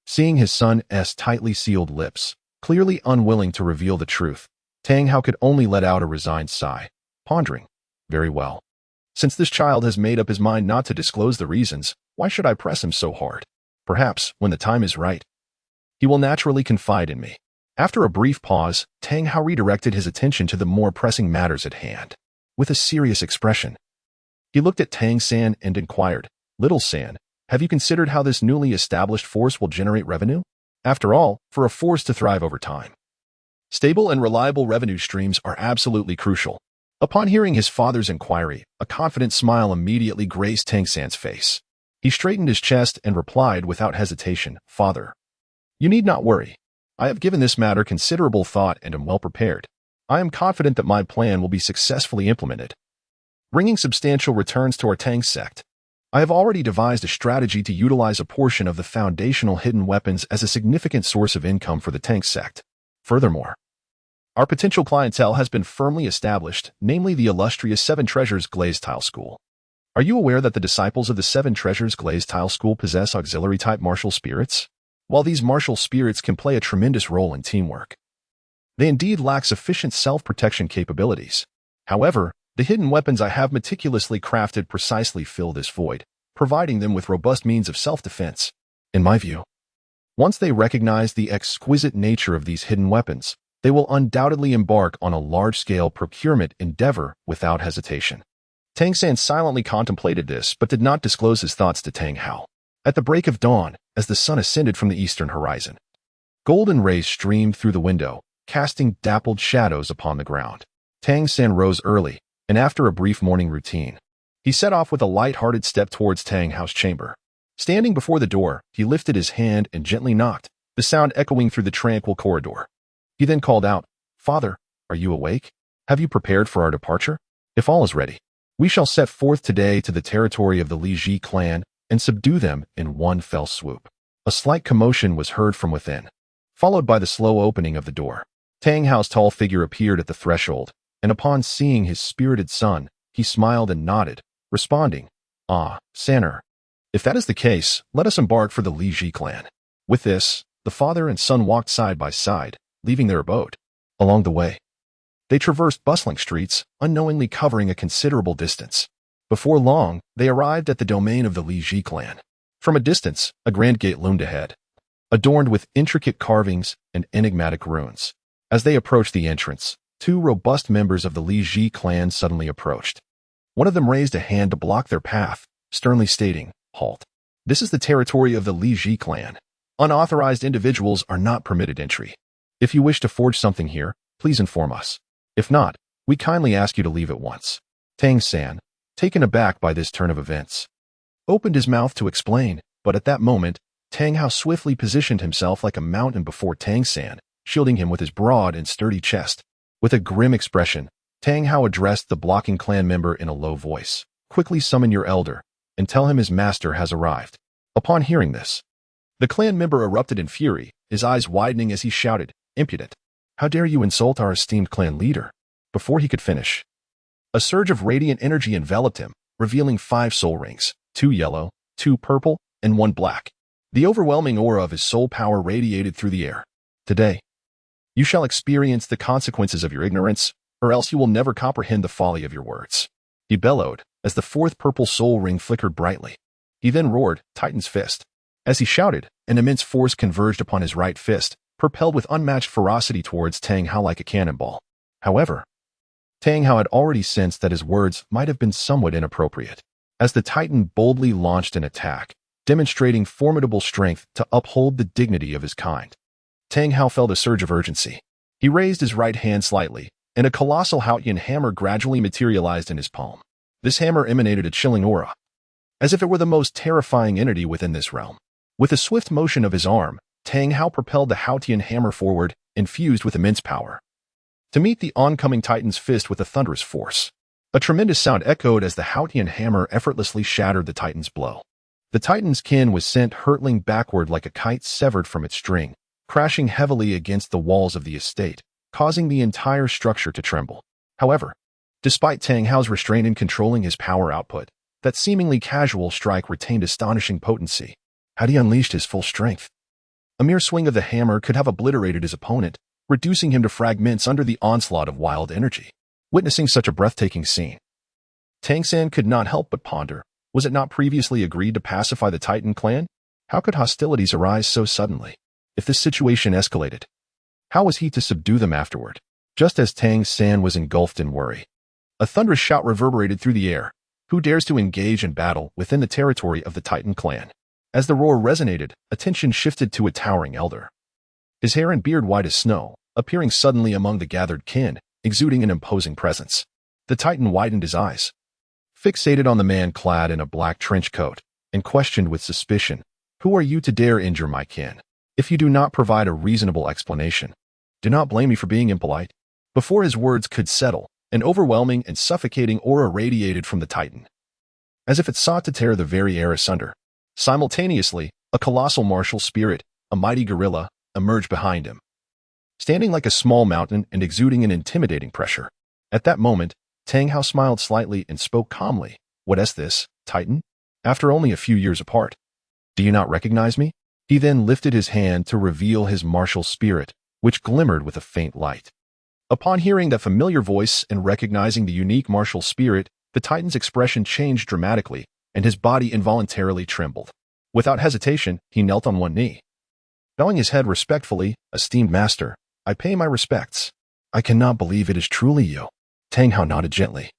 seeing his son's tightly sealed lips, clearly unwilling to reveal the truth, Tang Hao could only let out a resigned sigh, pondering, "Very well. Since this child has made up his mind not to disclose the reasons, why should I press him so hard? Perhaps, when the time is right, he will naturally confide in me." After a brief pause, Tang Hao redirected his attention to the more pressing matters at hand. With a serious expression, he looked at Tang San and inquired, "Little San, have you considered how this newly established force will generate revenue? After all, for a force to thrive over time, stable and reliable revenue streams are absolutely crucial." Upon hearing his father's inquiry, a confident smile immediately graced Tang San's face. He straightened his chest and replied without hesitation, "Father, you need not worry. I have given this matter considerable thought and am well prepared. I am confident that my plan will be successfully implemented, bringing substantial returns to our Tang Sect. I have already devised a strategy to utilize a portion of the foundational hidden weapons as a significant source of income for the Tang Sect. Furthermore, our potential clientele has been firmly established, namely the illustrious Seven Treasures Glazed Tile School. Are you aware that the disciples of the Seven Treasures Glazed Tile School possess auxiliary-type martial spirits? While these martial spirits can play a tremendous role in teamwork, they indeed lack sufficient self-protection capabilities. However, the hidden weapons I have meticulously crafted precisely fill this void, providing them with robust means of self-defense. In my view, once they recognize the exquisite nature of these hidden weapons, they will undoubtedly embark on a large-scale procurement endeavor without hesitation." Tang San silently contemplated this but did not disclose his thoughts to Tang Hao. At the break of dawn, as the sun ascended from the eastern horizon, golden rays streamed through the window, casting dappled shadows upon the ground. Tang San rose early, and after a brief morning routine, he set off with a light-hearted step towards Tang Hao's chamber. Standing before the door, he lifted his hand and gently knocked, the sound echoing through the tranquil corridor. He then called out, "Father, are you awake? Have you prepared for our departure? If all is ready, we shall set forth today to the territory of the Li Ji clan and subdue them in one fell swoop." A slight commotion was heard from within, followed by the slow opening of the door. Tang Hao's tall figure appeared at the threshold, and upon seeing his spirited son, he smiled and nodded, responding, "Ah, San'er, if that is the case, let us embark for the Li Ji clan." With this, the father and son walked side by side, leaving their abode. Along the way, they traversed bustling streets, unknowingly covering a considerable distance. Before long, they arrived at the domain of the Li Ji clan. From a distance, a grand gate loomed ahead, adorned with intricate carvings and enigmatic runes. As they approached the entrance, two robust members of the Li Ji clan suddenly approached. One of them raised a hand to block their path, sternly stating, "Halt. This is the territory of the Li Ji clan. Unauthorized individuals are not permitted entry. If you wish to forge something here, please inform us. If not, we kindly ask you to leave at once." Tang San, taken aback by this turn of events, opened his mouth to explain, but at that moment, Tang Hao swiftly positioned himself like a mountain before Tang San, shielding him with his broad and sturdy chest. With a grim expression, Tang Hao addressed the blocking clan member in a low voice. "Quickly summon your elder, and tell him his master has arrived." Upon hearing this, the clan member erupted in fury, his eyes widening as he shouted, "Impudent! How dare you insult our esteemed clan leader?" Before he could finish, a surge of radiant energy enveloped him, revealing 5 soul rings, 2 yellow, 2 purple, and 1 black. The overwhelming aura of his soul power radiated through the air. "Today, you shall experience the consequences of your ignorance, or else you will never comprehend the folly of your words," he bellowed, as the 4th purple soul ring flickered brightly. He then roared, Titan's Fist. As he shouted, an immense force converged upon his right fist, propelled with unmatched ferocity towards Tang Hao like a cannonball. However, Tang Hao had already sensed that his words might have been somewhat inappropriate, as the Titan boldly launched an attack, demonstrating formidable strength to uphold the dignity of his kind. Tang Hao felt a surge of urgency. He raised his right hand slightly, and a colossal Haotian hammer gradually materialized in his palm. This hammer emanated a chilling aura, as if it were the most terrifying entity within this realm. With a swift motion of his arm, Tang Hao propelled the Haotian hammer forward, infused with immense power, to meet the oncoming Titan's fist with a thunderous force. A tremendous sound echoed as the Haotian hammer effortlessly shattered the Titan's blow. The Titan's kin was sent hurtling backward like a kite severed from its string, crashing heavily against the walls of the estate, causing the entire structure to tremble. However, despite Tang Hao's restraint in controlling his power output, that seemingly casual strike retained astonishing potency. Had he unleashed his full strength, a mere swing of the hammer could have obliterated his opponent, reducing him to fragments under the onslaught of wild energy. Witnessing such a breathtaking scene, Tang San could not help but ponder, was it not previously agreed to pacify the Titan clan? How could hostilities arise so suddenly? If this situation escalated, how was he to subdue them afterward? Just as Tang San was engulfed in worry, a thunderous shout reverberated through the air. Who dares to engage in battle within the territory of the Titan clan? As the roar resonated, attention shifted to a towering elder, his hair and beard white as snow, appearing suddenly among the gathered kin, exuding an imposing presence. The Titan widened his eyes, fixated on the man clad in a black trench coat, and questioned with suspicion, "Who are you to dare injure my kin? If you do not provide a reasonable explanation, do not blame me for being impolite." Before his words could settle, an overwhelming and suffocating aura radiated from the Titan, as if it sought to tear the very air asunder. Simultaneously, a colossal martial spirit, a mighty gorilla, emerged behind him, standing like a small mountain and exuding an intimidating pressure. At that moment, Tang Hao smiled slightly and spoke calmly. "What is this, Titan? After only a few years apart, do you not recognize me?" He then lifted his hand to reveal his martial spirit, which glimmered with a faint light. Upon hearing that familiar voice and recognizing the unique martial spirit, the Titan's expression changed dramatically, and his body involuntarily trembled. Without hesitation, he knelt on one knee, bowing his head respectfully. "Esteemed master, I pay my respects." "I cannot believe it is truly you." Tang Hao nodded gently,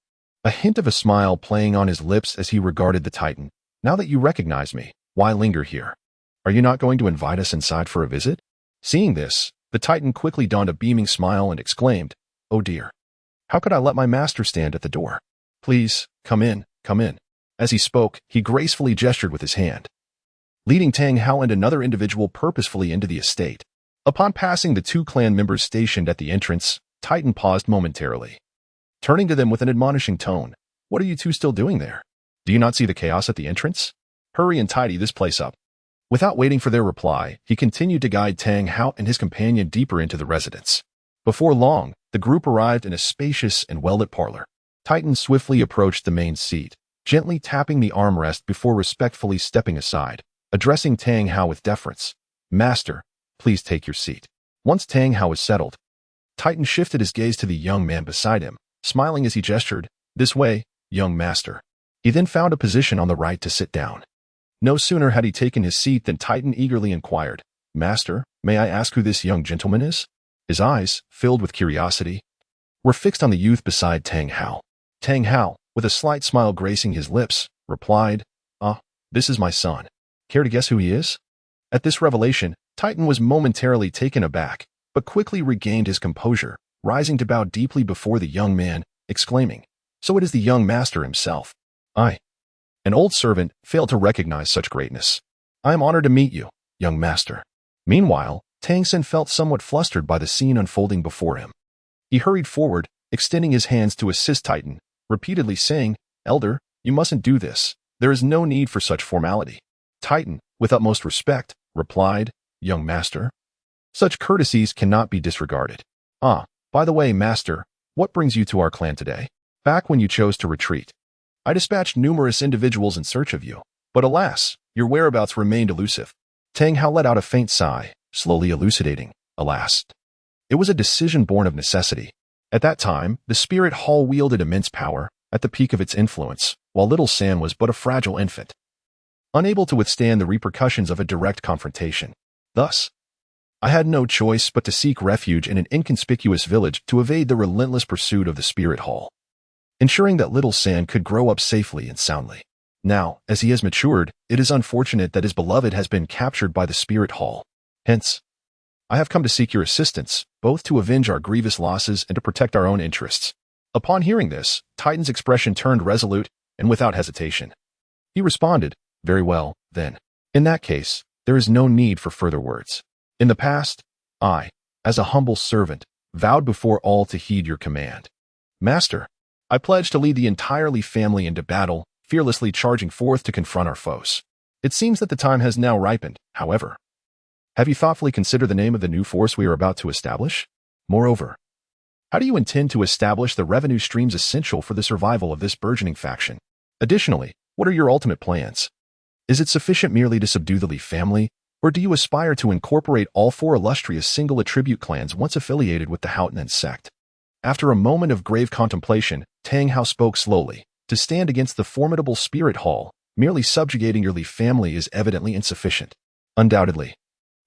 a hint of a smile playing on his lips as he regarded the Titan. "Now that you recognize me, why linger here? Are you not going to invite us inside for a visit?" Seeing this, the Titan quickly donned a beaming smile and exclaimed, "Oh dear. How could I let my master stand at the door? Please, come in, come in." As he spoke, he gracefully gestured with his hand, leading Tang Hao and another individual purposefully into the estate. Upon passing the 2 clan members stationed at the entrance, Titan paused momentarily, turning to them with an admonishing tone. "What are you two still doing there? Do you not see the chaos at the entrance? Hurry and tidy this place up." Without waiting for their reply, he continued to guide Tang Hao and his companion deeper into the residence. Before long, the group arrived in a spacious and well-lit parlor. Titan swiftly approached the main seat, gently tapping the armrest before respectfully stepping aside, addressing Tang Hao with deference. Master, please take your seat. Once Tang Hao was settled, Titan shifted his gaze to the young man beside him, smiling as he gestured, "This way, young master." He then found a position on the right to sit down. No sooner had he taken his seat than Titan eagerly inquired, "Master, may I ask who this young gentleman is?" His eyes, filled with curiosity, were fixed on the youth beside Tang Hao. Tang Hao, with a slight smile gracing his lips, replied, this is my son. Care to guess who he is?" At this revelation, Titan was momentarily taken aback, but quickly regained his composure, rising to bow deeply before the young man, exclaiming, "So it is the young master himself." I, an old servant, failed to recognize such greatness. "I am honored to meet you, young master." Meanwhile, Tang Sen felt somewhat flustered by the scene unfolding before him. He hurried forward, extending his hands to assist Titan, repeatedly saying, "Elder, you mustn't do this. There is no need for such formality." Titan, with utmost respect, replied, "Young master, such courtesies cannot be disregarded. By the way, master, what brings you to our clan today? Back when you chose to retreat, I dispatched numerous individuals in search of you, but alas, your whereabouts remained elusive." Tang Hao let out a faint sigh, slowly elucidating, "Alas. It was a decision born of necessity. At that time, the spirit hall wielded immense power, at the peak of its influence, while little San was but a fragile infant, unable to withstand the repercussions of a direct confrontation. Thus, I had no choice but to seek refuge in an inconspicuous village to evade the relentless pursuit of the spirit hall, ensuring that little San could grow up safely and soundly. Now, as he has matured, it is unfortunate that his beloved has been captured by the spirit hall. Hence, I have come to seek your assistance, both to avenge our grievous losses and to protect our own interests." Upon hearing this, Titan's expression turned resolute and without hesitation. He responded, "Very well, then. In that case, there is no need for further words. In the past, I, as a humble servant, vowed before all to heed your command. Master, I pledge to lead the entire Li family into battle, fearlessly charging forth to confront our foes. It seems that the time has now ripened, however. Have you thoughtfully considered the name of the new force we are about to establish? Moreover, how do you intend to establish the revenue streams essential for the survival of this burgeoning faction? Additionally, what are your ultimate plans? Is it sufficient merely to subdue the Li family, or do you aspire to incorporate all four illustrious single attribute clans once affiliated with the Haotian sect?" After a moment of grave contemplation, Tang Hao spoke slowly. "To stand against the formidable spirit hall, merely subjugating your Li family is evidently insufficient. Undoubtedly,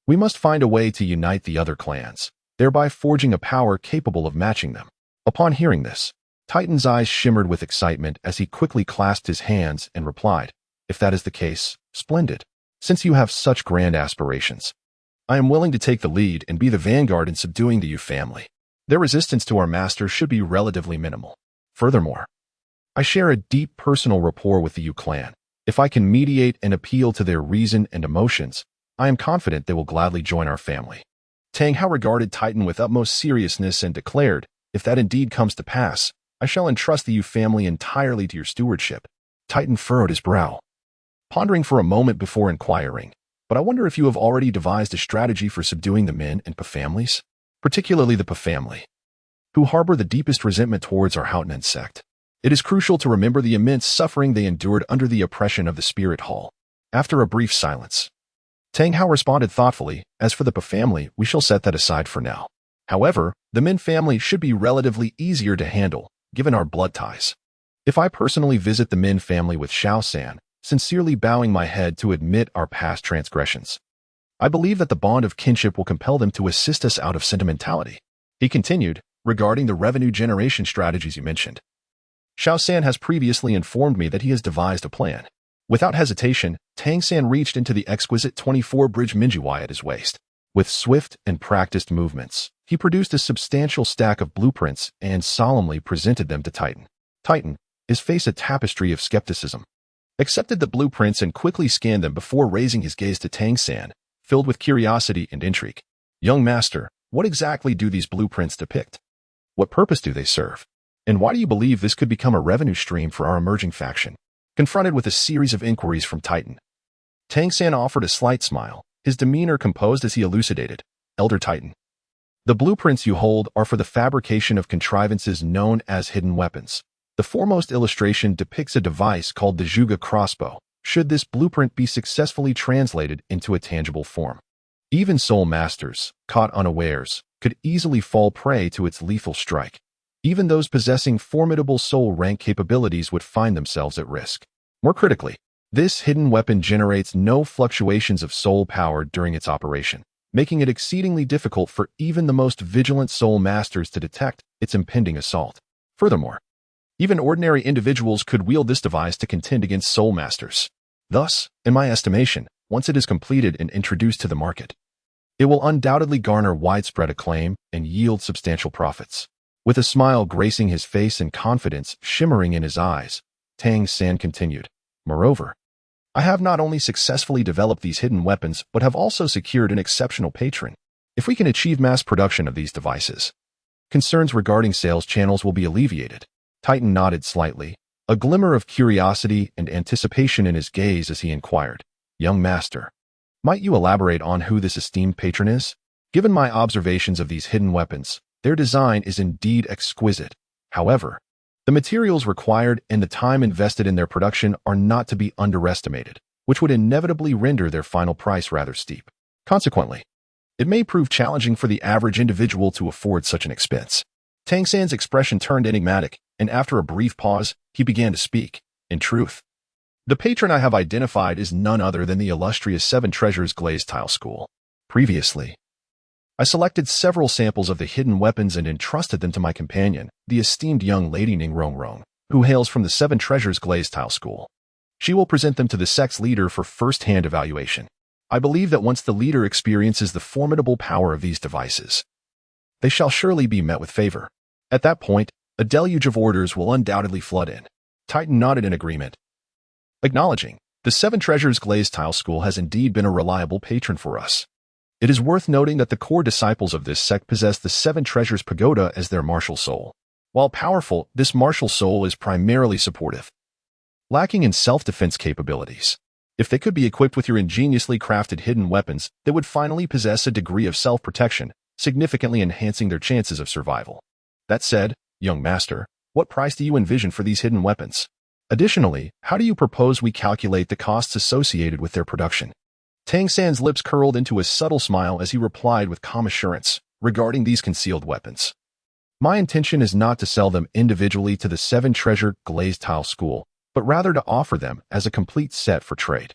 we must find a way to unite the other clans, thereby forging a power capable of matching them." Upon hearing this, Titan's eyes shimmered with excitement as he quickly clasped his hands and replied, "If that is the case, splendid. Since you have such grand aspirations, I am willing to take the lead and be the vanguard in subduing the Yu family. Their resistance to our master should be relatively minimal. Furthermore, I share a deep personal rapport with the Yu clan. If I can mediate and appeal to their reason and emotions, I am confident they will gladly join our family." Tang Hao regarded Titan with utmost seriousness and declared, "If that indeed comes to pass, I shall entrust the Yu family entirely to your stewardship." Titan furrowed his brow, pondering for a moment before inquiring, "But I wonder if you have already devised a strategy for subduing the Min and Pa families, particularly the Pa family, who harbor the deepest resentment towards our Haotian sect. It is crucial to remember the immense suffering they endured under the oppression of the spirit hall." After a brief silence, Tang Hao responded thoughtfully, "As for the Pa family, we shall set that aside for now. However, the Min family should be relatively easier to handle, given our blood ties. If I personally visit the Min family with Xiao San, sincerely bowing my head to admit our past transgressions, I believe that the bond of kinship will compel them to assist us out of sentimentality." He continued, "Regarding the revenue generation strategies you mentioned, Xiao San has previously informed me that he has devised a plan." Without hesitation, Tang San reached into the exquisite 24-bridge Minjuai at his waist. With swift and practiced movements, he produced a substantial stack of blueprints and solemnly presented them to Titan. Titan, his face a tapestry of skepticism, accepted the blueprints and quickly scanned them before raising his gaze to Tang San, filled with curiosity and intrigue. "Young master, what exactly do these blueprints depict? What purpose do they serve? And why do you believe this could become a revenue stream for our emerging faction?" Confronted with a series of inquiries from Titan, Tang San offered a slight smile, his demeanor composed as he elucidated, "Elder Titan, the blueprints you hold are for the fabrication of contrivances known as hidden weapons. The foremost illustration depicts a device called the Zhuge crossbow, should this blueprint be successfully translated into a tangible form. Even soul masters, caught unawares, could easily fall prey to its lethal strike. Even those possessing formidable soul rank capabilities would find themselves at risk. More critically, this hidden weapon generates no fluctuations of soul power during its operation, making it exceedingly difficult for even the most vigilant soul masters to detect its impending assault. Furthermore, even ordinary individuals could wield this device to contend against soul masters. Thus, in my estimation, once it is completed and introduced to the market, it will undoubtedly garner widespread acclaim and yield substantial profits. With a smile gracing his face and confidence shimmering in his eyes, Tang San continued, "Moreover, I have not only successfully developed these hidden weapons, but have also secured an exceptional patron. If we can achieve mass production of these devices, concerns regarding sales channels will be alleviated." Titan nodded slightly, a glimmer of curiosity and anticipation in his gaze as he inquired, "Young master, might you elaborate on who this esteemed patron is? Given my observations of these hidden weapons, their design is indeed exquisite. However, the materials required and the time invested in their production are not to be underestimated, which would inevitably render their final price rather steep. Consequently, it may prove challenging for the average individual to afford such an expense." Tang San's expression turned enigmatic, and after a brief pause, he began to speak. "In truth, the patron I have identified is none other than the illustrious Seven Treasures Glazed Tile School. Previously, I selected several samples of the hidden weapons and entrusted them to my companion, the esteemed young lady Ning Rongrong, who hails from the Seven Treasures Glazed Tile School. She will present them to the sect's leader for first-hand evaluation. I believe that once the leader experiences the formidable power of these devices, they shall surely be met with favor. At that point, a deluge of orders will undoubtedly flood in." Titan nodded in agreement, acknowledging, "The Seven Treasures Glazed Tile School has indeed been a reliable patron for us. It is worth noting that the core disciples of this sect possess the Seven Treasures Pagoda as their martial soul. While powerful, this martial soul is primarily supportive, lacking in self-defense capabilities. If they could be equipped with your ingeniously crafted hidden weapons, they would finally possess a degree of self-protection, significantly enhancing their chances of survival. That said, young master, what price do you envision for these hidden weapons? Additionally, how do you propose we calculate the costs associated with their production?" Tang San's lips curled into a subtle smile as he replied with calm assurance, "Regarding these concealed weapons, my intention is not to sell them individually to the Seven Treasure Glazed Tile School, but rather to offer them as a complete set for trade.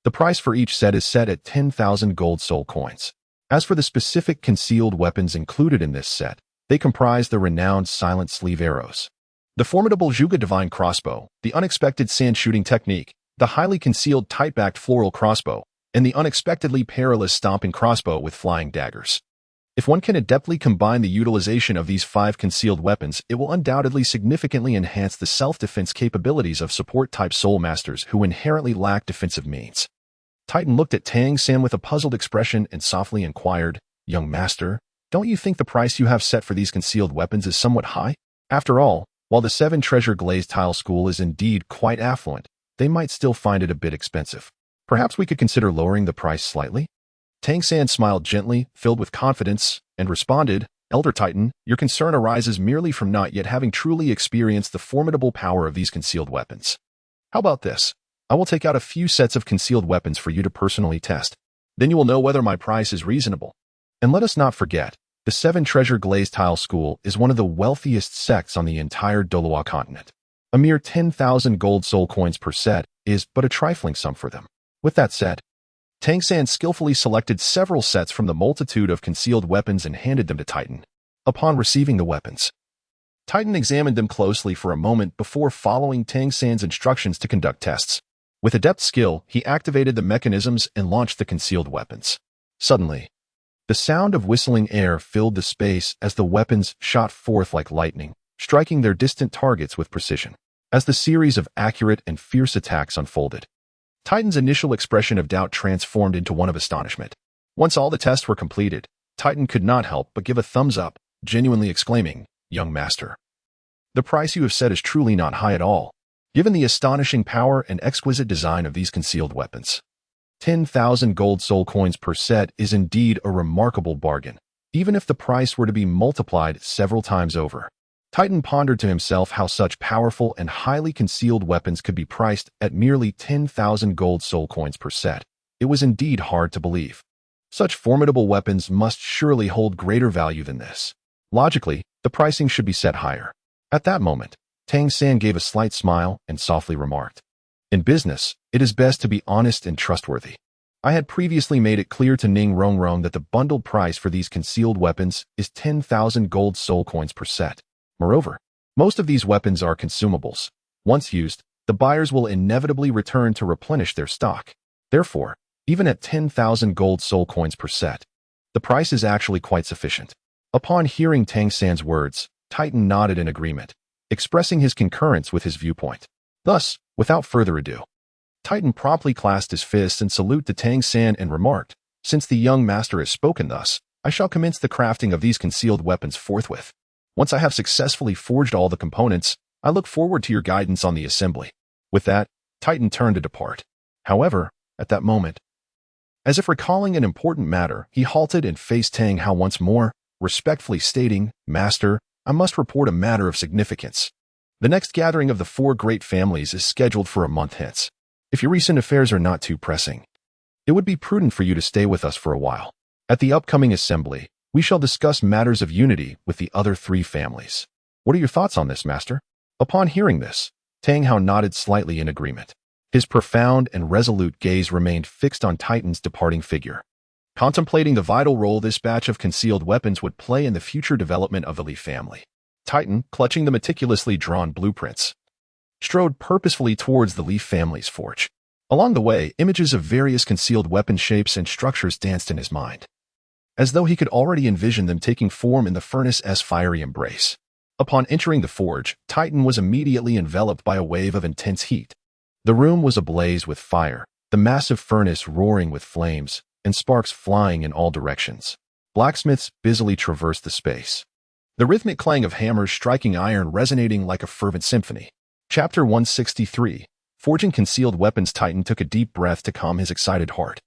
The price for each set is set at 10,000 gold soul coins. As for the specific concealed weapons included in this set, they comprise the renowned silent sleeve arrows, the formidable Zhuge Divine Crossbow, the unexpected sand shooting technique, the highly concealed tight-backed floral crossbow, and the unexpectedly perilous stomping crossbow with flying daggers. If one can adeptly combine the utilization of these 5 concealed weapons, it will undoubtedly significantly enhance the self-defense capabilities of support-type soul masters who inherently lack defensive means." Titan looked at Tang San with a puzzled expression and softly inquired, "Young master, don't you think the price you have set for these concealed weapons is somewhat high? After all, while the Seven Treasure Glazed Tile School is indeed quite affluent, they might still find it a bit expensive. Perhaps we could consider lowering the price slightly?" Tang San smiled gently, filled with confidence, and responded, "Elder Titan, your concern arises merely from not yet having truly experienced the formidable power of these concealed weapons. How about this? I will take out a few sets of concealed weapons for you to personally test. Then you will know whether my price is reasonable. And let us not forget, the Seven Treasure Glazed Tile School is one of the wealthiest sects on the entire Douluo continent. A mere 10,000 gold soul coins per set is but a trifling sum for them." With that said, Tang San skillfully selected several sets from the multitude of concealed weapons and handed them to Titan. Upon receiving the weapons, Titan examined them closely for a moment before following Tang San's instructions to conduct tests. With adept skill, he activated the mechanisms and launched the concealed weapons. Suddenly, the sound of whistling air filled the space as the weapons shot forth like lightning, striking their distant targets with precision. As the series of accurate and fierce attacks unfolded, Titan's initial expression of doubt transformed into one of astonishment. Once all the tests were completed, Titan could not help but give a thumbs up, genuinely exclaiming, "Young master, the price you have set is truly not high at all, given the astonishing power and exquisite design of these concealed weapons. 10,000 gold soul coins per set is indeed a remarkable bargain, even if the price were to be multiplied several times over." Titan pondered to himself how such powerful and highly concealed weapons could be priced at merely 10,000 gold soul coins per set. It was indeed hard to believe. Such formidable weapons must surely hold greater value than this. Logically, the pricing should be set higher. At that moment, Tang San gave a slight smile and softly remarked, "In business, it is best to be honest and trustworthy. I had previously made it clear to Ning Rongrong that the bundled price for these concealed weapons is 10,000 gold soul coins per set. Moreover, most of these weapons are consumables. Once used, the buyers will inevitably return to replenish their stock. Therefore, even at 10,000 gold soul coins per set, the price is actually quite sufficient." Upon hearing Tang San's words, Titan nodded in agreement, expressing his concurrence with his viewpoint. Thus, without further ado, Titan promptly clasped his fists in salute to Tang San and remarked, "Since the young master has spoken thus, I shall commence the crafting of these concealed weapons forthwith. Once I have successfully forged all the components, I look forward to your guidance on the assembly." With that, Titan turned to depart. However, at that moment, as if recalling an important matter, he halted and faced Tang Hao once more, respectfully stating, "Master, I must report a matter of significance. The next gathering of the four great families is scheduled for a month hence. If your recent affairs are not too pressing, it would be prudent for you to stay with us for a while. At the upcoming assembly, we shall discuss matters of unity with the other three families. What are your thoughts on this, Master?" Upon hearing this, Tang Hao nodded slightly in agreement. His profound and resolute gaze remained fixed on Titan's departing figure, contemplating the vital role this batch of concealed weapons would play in the future development of the Li family. Titan, clutching the meticulously drawn blueprints, strode purposefully towards the Li family's forge. Along the way, images of various concealed weapon shapes and structures danced in his mind, as though he could already envision them taking form in the furnace's fiery embrace. Upon entering the forge, Titan was immediately enveloped by a wave of intense heat. The room was ablaze with fire, the massive furnace roaring with flames, and sparks flying in all directions. Blacksmiths busily traversed the space, the rhythmic clang of hammers striking iron resonating like a fervent symphony. Chapter 163, Forging Concealed Weapons. Titan took a deep breath to calm his excited heart,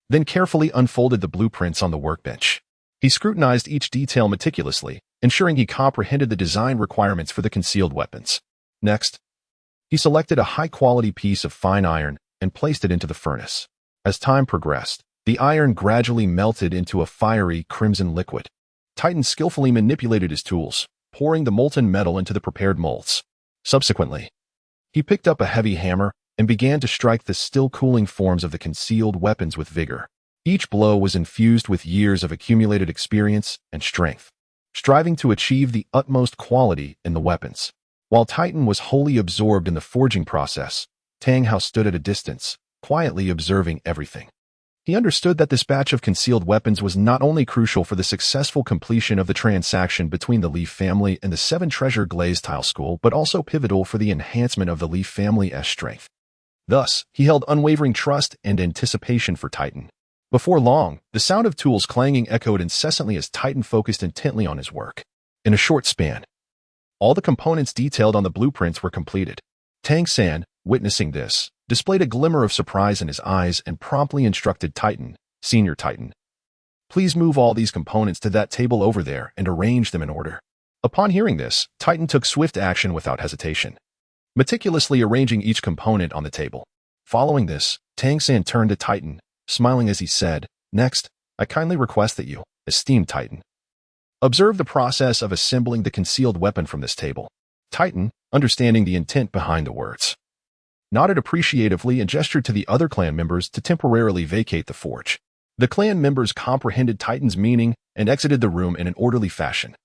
then carefully unfolded the blueprints on the workbench. He scrutinized each detail meticulously, ensuring he comprehended the design requirements for the concealed weapons. Next, he selected a high-quality piece of fine iron and placed it into the furnace. As time progressed, the iron gradually melted into a fiery crimson liquid. Titan skillfully manipulated his tools, pouring the molten metal into the prepared molds. Subsequently, he picked up a heavy hammer and began to strike the still-cooling forms of the concealed weapons with vigor. Each blow was infused with years of accumulated experience and strength, striving to achieve the utmost quality in the weapons. While Titan was wholly absorbed in the forging process, Tang Hao stood at a distance, quietly observing everything. He understood that this batch of concealed weapons was not only crucial for the successful completion of the transaction between the Li family and the Seven Treasure Glazed Tile School, but also pivotal for the enhancement of the Li family's strength. Thus, he held unwavering trust and anticipation for Titan. Before long, the sound of tools clanging echoed incessantly as Titan focused intently on his work. In a short span, all the components detailed on the blueprints were completed. Tang San, witnessing this, displayed a glimmer of surprise in his eyes and promptly instructed Titan, "Senior Titan, please move all these components to that table over there and arrange them in order." Upon hearing this, Titan took swift action without hesitation, meticulously arranging each component on the table. Following this, Tang San turned to Titan, smiling as he said, "Next, I kindly request that you, esteemed Titan, observe the process of assembling the concealed weapon from this table." Titan, understanding the intent behind the words, nodded appreciatively and gestured to the other clan members to temporarily vacate the forge. The clan members comprehended Titan's meaning and exited the room in an orderly fashion,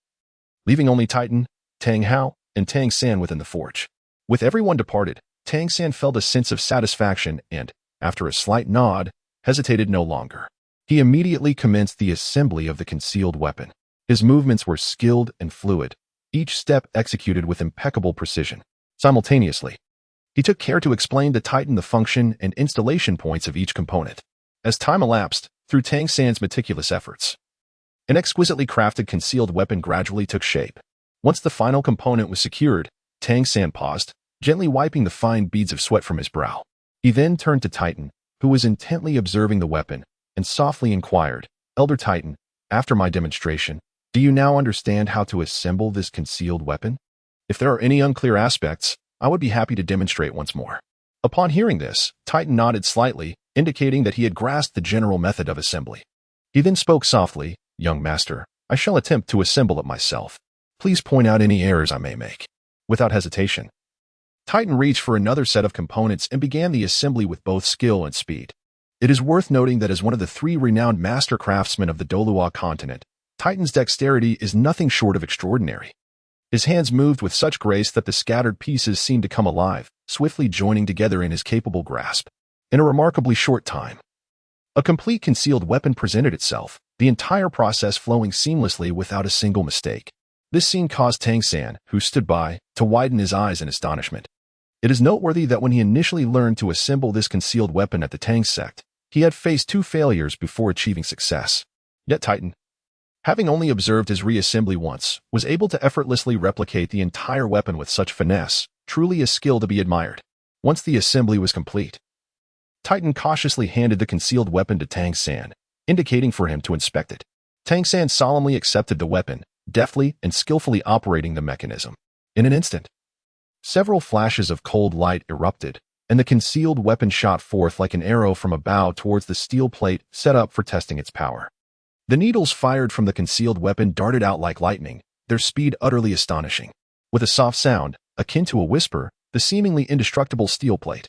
leaving only Titan, Tang Hao, and Tang San within the forge. With everyone departed, Tang San felt a sense of satisfaction and, after a slight nod, hesitated no longer. He immediately commenced the assembly of the concealed weapon. His movements were skilled and fluid, each step executed with impeccable precision. Simultaneously, he took care to explain to Titan the function and installation points of each component. As time elapsed, through Tang San's meticulous efforts, an exquisitely crafted concealed weapon gradually took shape. Once the final component was secured, Tang San paused, gently wiping the fine beads of sweat from his brow. He then turned to Titan, who was intently observing the weapon, and softly inquired, "Elder Titan, after my demonstration, do you now understand how to assemble this concealed weapon? If there are any unclear aspects, I would be happy to demonstrate once more." Upon hearing this, Titan nodded slightly, indicating that he had grasped the general method of assembly. He then spoke softly, "Young master, I shall attempt to assemble it myself. Please point out any errors I may make." Without hesitation, Titan reached for another set of components and began the assembly with both skill and speed. It is worth noting that as one of the 3 renowned master craftsmen of the Douluo continent, Titan's dexterity is nothing short of extraordinary. His hands moved with such grace that the scattered pieces seemed to come alive, swiftly joining together in his capable grasp. In a remarkably short time, a complete concealed weapon presented itself, the entire process flowing seamlessly without a single mistake. This scene caused Tang San, who stood by, to widen his eyes in astonishment. It is noteworthy that when he initially learned to assemble this concealed weapon at the Tang sect, he had faced 2 failures before achieving success. Yet Titan, having only observed his reassembly once, was able to effortlessly replicate the entire weapon with such finesse, truly a skill to be admired. Once the assembly was complete, Titan cautiously handed the concealed weapon to Tang San, indicating for him to inspect it. Tang San solemnly accepted the weapon, deftly and skillfully operating the mechanism. In an instant, several flashes of cold light erupted, and the concealed weapon shot forth like an arrow from a bow towards the steel plate set up for testing its power. The needles fired from the concealed weapon darted out like lightning, their speed utterly astonishing. With a soft sound, akin to a whisper, the seemingly indestructible steel plate,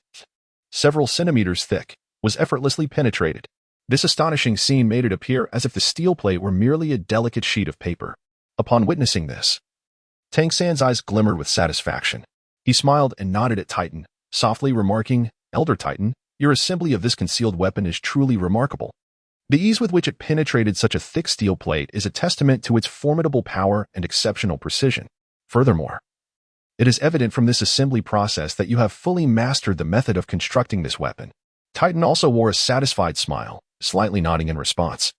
several centimeters thick, was effortlessly penetrated. This astonishing scene made it appear as if the steel plate were merely a delicate sheet of paper. Upon witnessing this, Tang San's eyes glimmered with satisfaction. He smiled and nodded at Titan, softly remarking, "Elder Titan, your assembly of this concealed weapon is truly remarkable. The ease with which it penetrated such a thick steel plate is a testament to its formidable power and exceptional precision. Furthermore, it is evident from this assembly process that you have fully mastered the method of constructing this weapon." Titan also wore a satisfied smile, slightly nodding in response.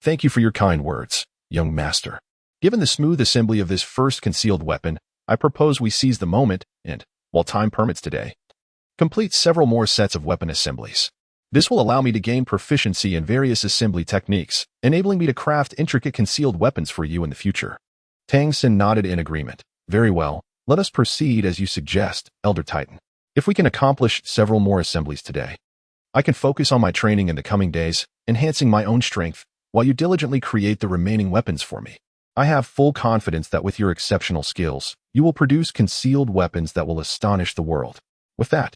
"Thank you for your kind words, young master. Given the smooth assembly of this first concealed weapon, I propose we seize the moment and, while time permits today, complete several more sets of weapon assemblies. This will allow me to gain proficiency in various assembly techniques, enabling me to craft intricate concealed weapons for you in the future." Tang San nodded in agreement. "Very well, let us proceed as you suggest, Elder Titan. If we can accomplish several more assemblies today, I can focus on my training in the coming days, enhancing my own strength, while you diligently create the remaining weapons for me. I have full confidence that with your exceptional skills, you will produce concealed weapons that will astonish the world." With that,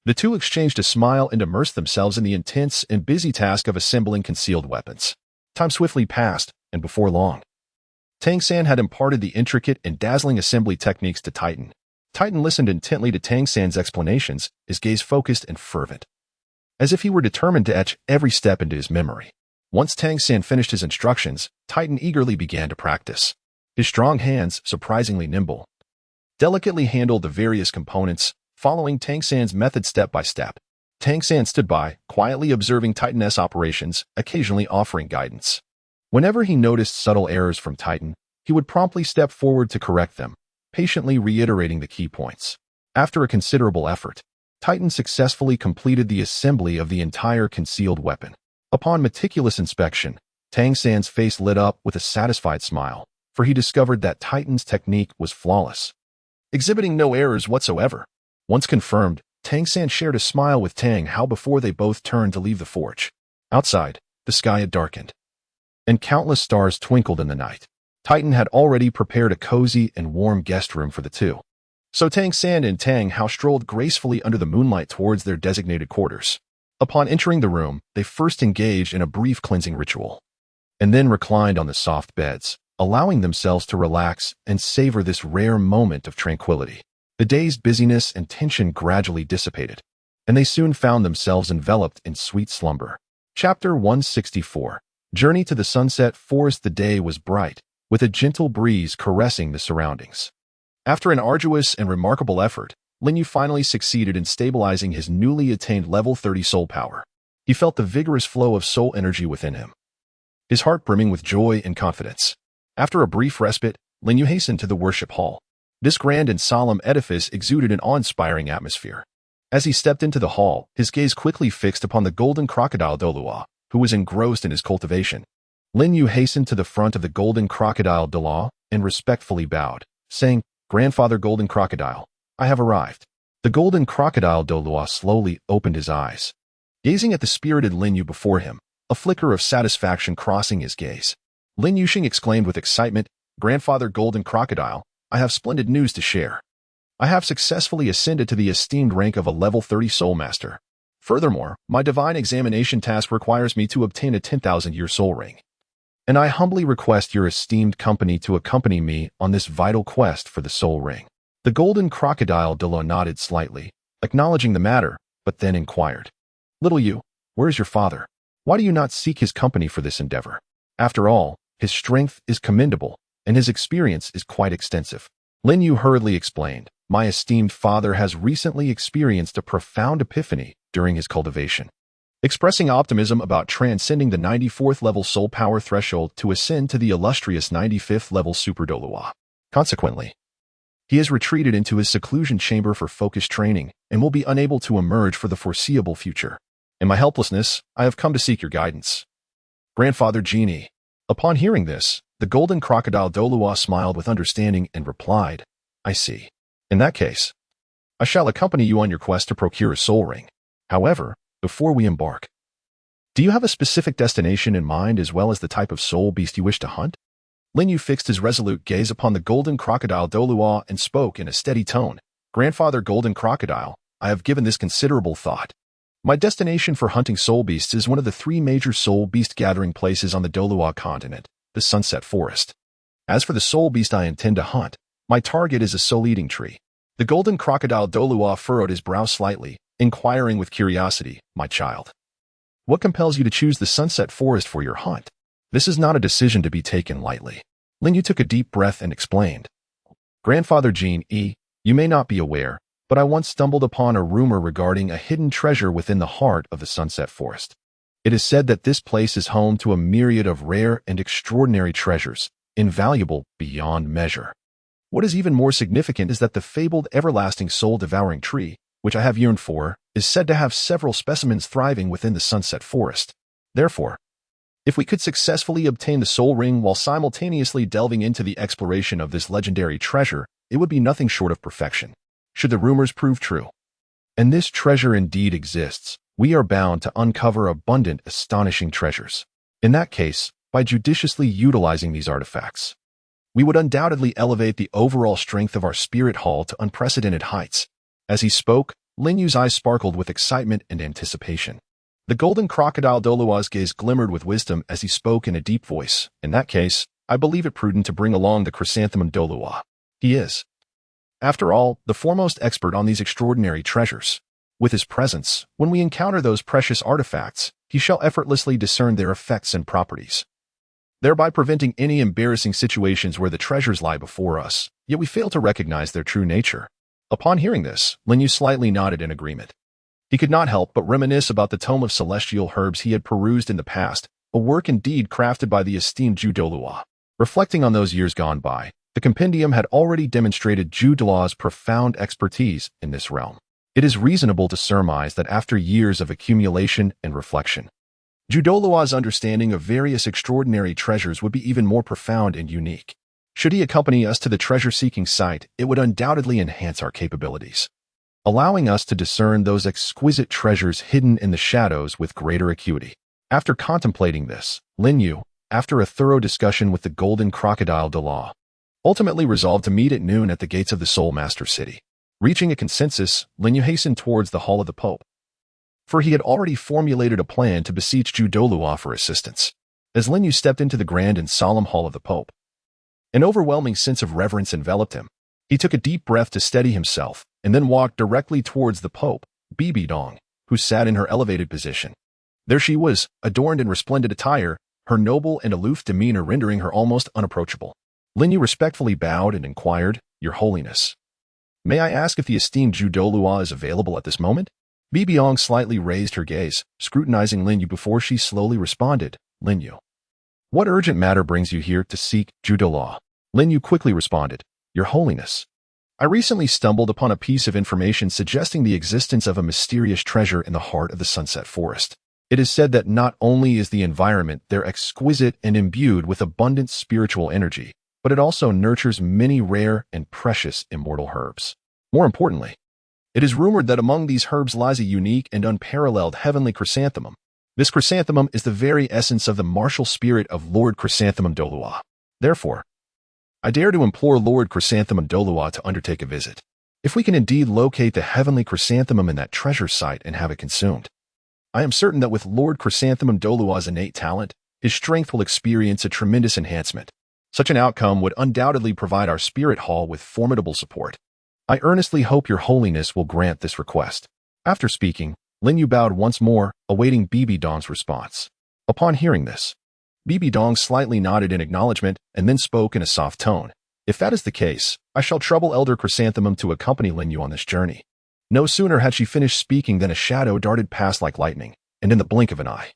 the two exchanged a smile and immersed themselves in the intense and busy task of assembling concealed weapons. Time swiftly passed, and before long, Tang San had imparted the intricate and dazzling assembly techniques to Titan. Titan listened intently to Tang San's explanations, his gaze focused and fervent, as if he were determined to etch every step into his memory. Once Tang San finished his instructions, Titan eagerly began to practice. His strong hands, surprisingly nimble, delicately handled the various components, following Tang San's method step by step. Tang San stood by, quietly observing Titan's operations, occasionally offering guidance. Whenever he noticed subtle errors from Titan, he would promptly step forward to correct them, patiently reiterating the key points. After a considerable effort, Titan successfully completed the assembly of the entire concealed weapon. Upon meticulous inspection, Tang San's face lit up with a satisfied smile, for he discovered that Titan's technique was flawless, exhibiting no errors whatsoever. Once confirmed, Tang San shared a smile with Tang Hao before they both turned to leave the forge. Outside, the sky had darkened, and countless stars twinkled in the night. Titan had already prepared a cozy and warm guest room for the two. So Tang San and Tang Hao strolled gracefully under the moonlight towards their designated quarters. Upon entering the room, they first engaged in a brief cleansing ritual, and then reclined on the soft beds, allowing themselves to relax and savor this rare moment of tranquility. The day's busyness and tension gradually dissipated, and they soon found themselves enveloped in sweet slumber. Chapter 164. Journey to the Sunset Forest. The day was bright, with a gentle breeze caressing the surroundings. After an arduous and remarkable effort, Lin Yu finally succeeded in stabilizing his newly attained level 30 soul power. He felt the vigorous flow of soul energy within him, his heart brimming with joy and confidence. After a brief respite, Lin Yu hastened to the worship hall. This grand and solemn edifice exuded an awe-inspiring atmosphere. As he stepped into the hall, his gaze quickly fixed upon the golden crocodile Douluo, who was engrossed in his cultivation. Lin Yu hastened to the front of the golden crocodile Douluo and respectfully bowed, saying, "Grandfather Golden Crocodile, I have arrived." The golden crocodile Douluo slowly opened his eyes, Gazing at the spirited Lin Yu before him, a flicker of satisfaction crossing his gaze. Lin Yuxing exclaimed with excitement, "Grandfather Golden Crocodile, I have splendid news to share. I have successfully ascended to the esteemed rank of a level 30 Soul Master. Furthermore, my divine examination task requires me to obtain a 10,000-year soul ring. And I humbly request your esteemed company to accompany me on this vital quest for the soul ring." The Golden Crocodile Douluo nodded slightly, acknowledging the matter, but then inquired, "Little Yu, where is your father? Why do you not seek his company for this endeavor? After all, his strength is commendable, and his experience is quite extensive." Lin Yu hurriedly explained, "My esteemed father has recently experienced a profound epiphany during his cultivation, expressing optimism about transcending the 94th level soul power threshold to ascend to the illustrious 95th level Super Douluo. Consequently, he has retreated into his seclusion chamber for focused training and will be unable to emerge for the foreseeable future. In my helplessness, I have come to seek your guidance, Grandfather Genie." Upon hearing this, the Golden Crocodile Douluo smiled with understanding and replied, "I see. In that case, I shall accompany you on your quest to procure a soul ring. However, before we embark, do you have a specific destination in mind as well as the type of soul beast you wish to hunt?" Lin Yu fixed his resolute gaze upon the Golden Crocodile Douluo and spoke in a steady tone, "Grandfather Golden Crocodile, I have given this considerable thought. My destination for hunting soul beasts is one of the 3 major soul beast gathering places on the Douluo continent, the Sunset Forest. As for the soul beast I intend to hunt, my target is a soul-eating tree." The Golden Crocodile Douluo furrowed his brow slightly, inquiring with curiosity, "My child, what compels you to choose the Sunset Forest for your hunt? This is not a decision to be taken lightly." Lin Yu took a deep breath and explained, "Grandfather Genie, you may not be aware, but I once stumbled upon a rumor regarding a hidden treasure within the heart of the Sunset Forest. It is said that this place is home to a myriad of rare and extraordinary treasures, invaluable beyond measure. What is even more significant is that the fabled everlasting soul-devouring tree, which I have yearned for, is said to have several specimens thriving within the Sunset Forest. Therefore, if we could successfully obtain the soul ring while simultaneously delving into the exploration of this legendary treasure, it would be nothing short of perfection. Should the rumors prove true, and this treasure indeed exists, we are bound to uncover abundant, astonishing treasures. In that case, by judiciously utilizing these artifacts, we would undoubtedly elevate the overall strength of our spirit hall to unprecedented heights." As he spoke, Lin Yu's eyes sparkled with excitement and anticipation. The Golden Crocodile Douluo's gaze glimmered with wisdom as he spoke in a deep voice, "In that case, I believe it prudent to bring along the Chrysanthemum Douluo. He is, after all, the foremost expert on these extraordinary treasures. With his presence, when we encounter those precious artifacts, he shall effortlessly discern their effects and properties, thereby preventing any embarrassing situations where the treasures lie before us, yet we fail to recognize their true nature." Upon hearing this, Lin Yu slightly nodded in agreement. He could not help but reminisce about the Tome of Celestial Herbs he had perused in the past, a work indeed crafted by the esteemed Zhu Douluo. Reflecting on those years gone by, the compendium had already demonstrated Zhu Douluo's profound expertise in this realm. It is reasonable to surmise that after years of accumulation and reflection, Zhu Douluo's understanding of various extraordinary treasures would be even more profound and unique. Should he accompany us to the treasure-seeking site, it would undoubtedly enhance our capabilities, allowing us to discern those exquisite treasures hidden in the shadows with greater acuity. After contemplating this, Lin Yu, after a thorough discussion with the Golden Crocodile Douluo, ultimately resolved to meet at noon at the gates of the Soul Master City. Reaching a consensus, Lin Yu hastened towards the Hall of the Pope, for he had already formulated a plan to beseech Zhu Douluo for assistance. As Lin Yu stepped into the grand and solemn Hall of the Pope, an overwhelming sense of reverence enveloped him. He took a deep breath to steady himself, and then walked directly towards the Pope, Bibi Dong, who sat in her elevated position. There she was, adorned in resplendent attire, her noble and aloof demeanor rendering her almost unapproachable. Lin Yu respectfully bowed and inquired, "Your Holiness, may I ask if the esteemed Zhu Douluo is available at this moment?" Bibi Dong slightly raised her gaze, scrutinizing Lin Yu before she slowly responded, "Lin Yu, what urgent matter brings you here to seek Zhu Douluo?" Lin Yu quickly responded, "Your Holiness, I recently stumbled upon a piece of information suggesting the existence of a mysterious treasure in the heart of the Sunset Forest. It is said that not only is the environment there exquisite and imbued with abundant spiritual energy, but it also nurtures many rare and precious immortal herbs. More importantly, It is rumored that among these herbs lies a unique and unparalleled heavenly chrysanthemum. This chrysanthemum is the very essence of the martial spirit of Lord Chrysanthemum Douluo. Therefore, I dare to implore Lord Chrysanthemum Douluo to undertake a visit. If we can indeed locate the heavenly chrysanthemum in that treasure site and have it consumed, I am certain that with Lord Chrysanthemum Douluo's innate talent, his strength will experience a tremendous enhancement. Such an outcome would undoubtedly provide our spirit hall with formidable support. I earnestly hope your holiness will grant this request. After speaking, Lin Yu bowed once more, awaiting Bibi Dong's response. Upon hearing this, Bibi Dong slightly nodded in acknowledgement and then spoke in a soft tone. If that is the case, I shall trouble Elder Chrysanthemum to accompany Lin Yu on this journey. No sooner had she finished speaking than a shadow darted past like lightning, and in the blink of an eye,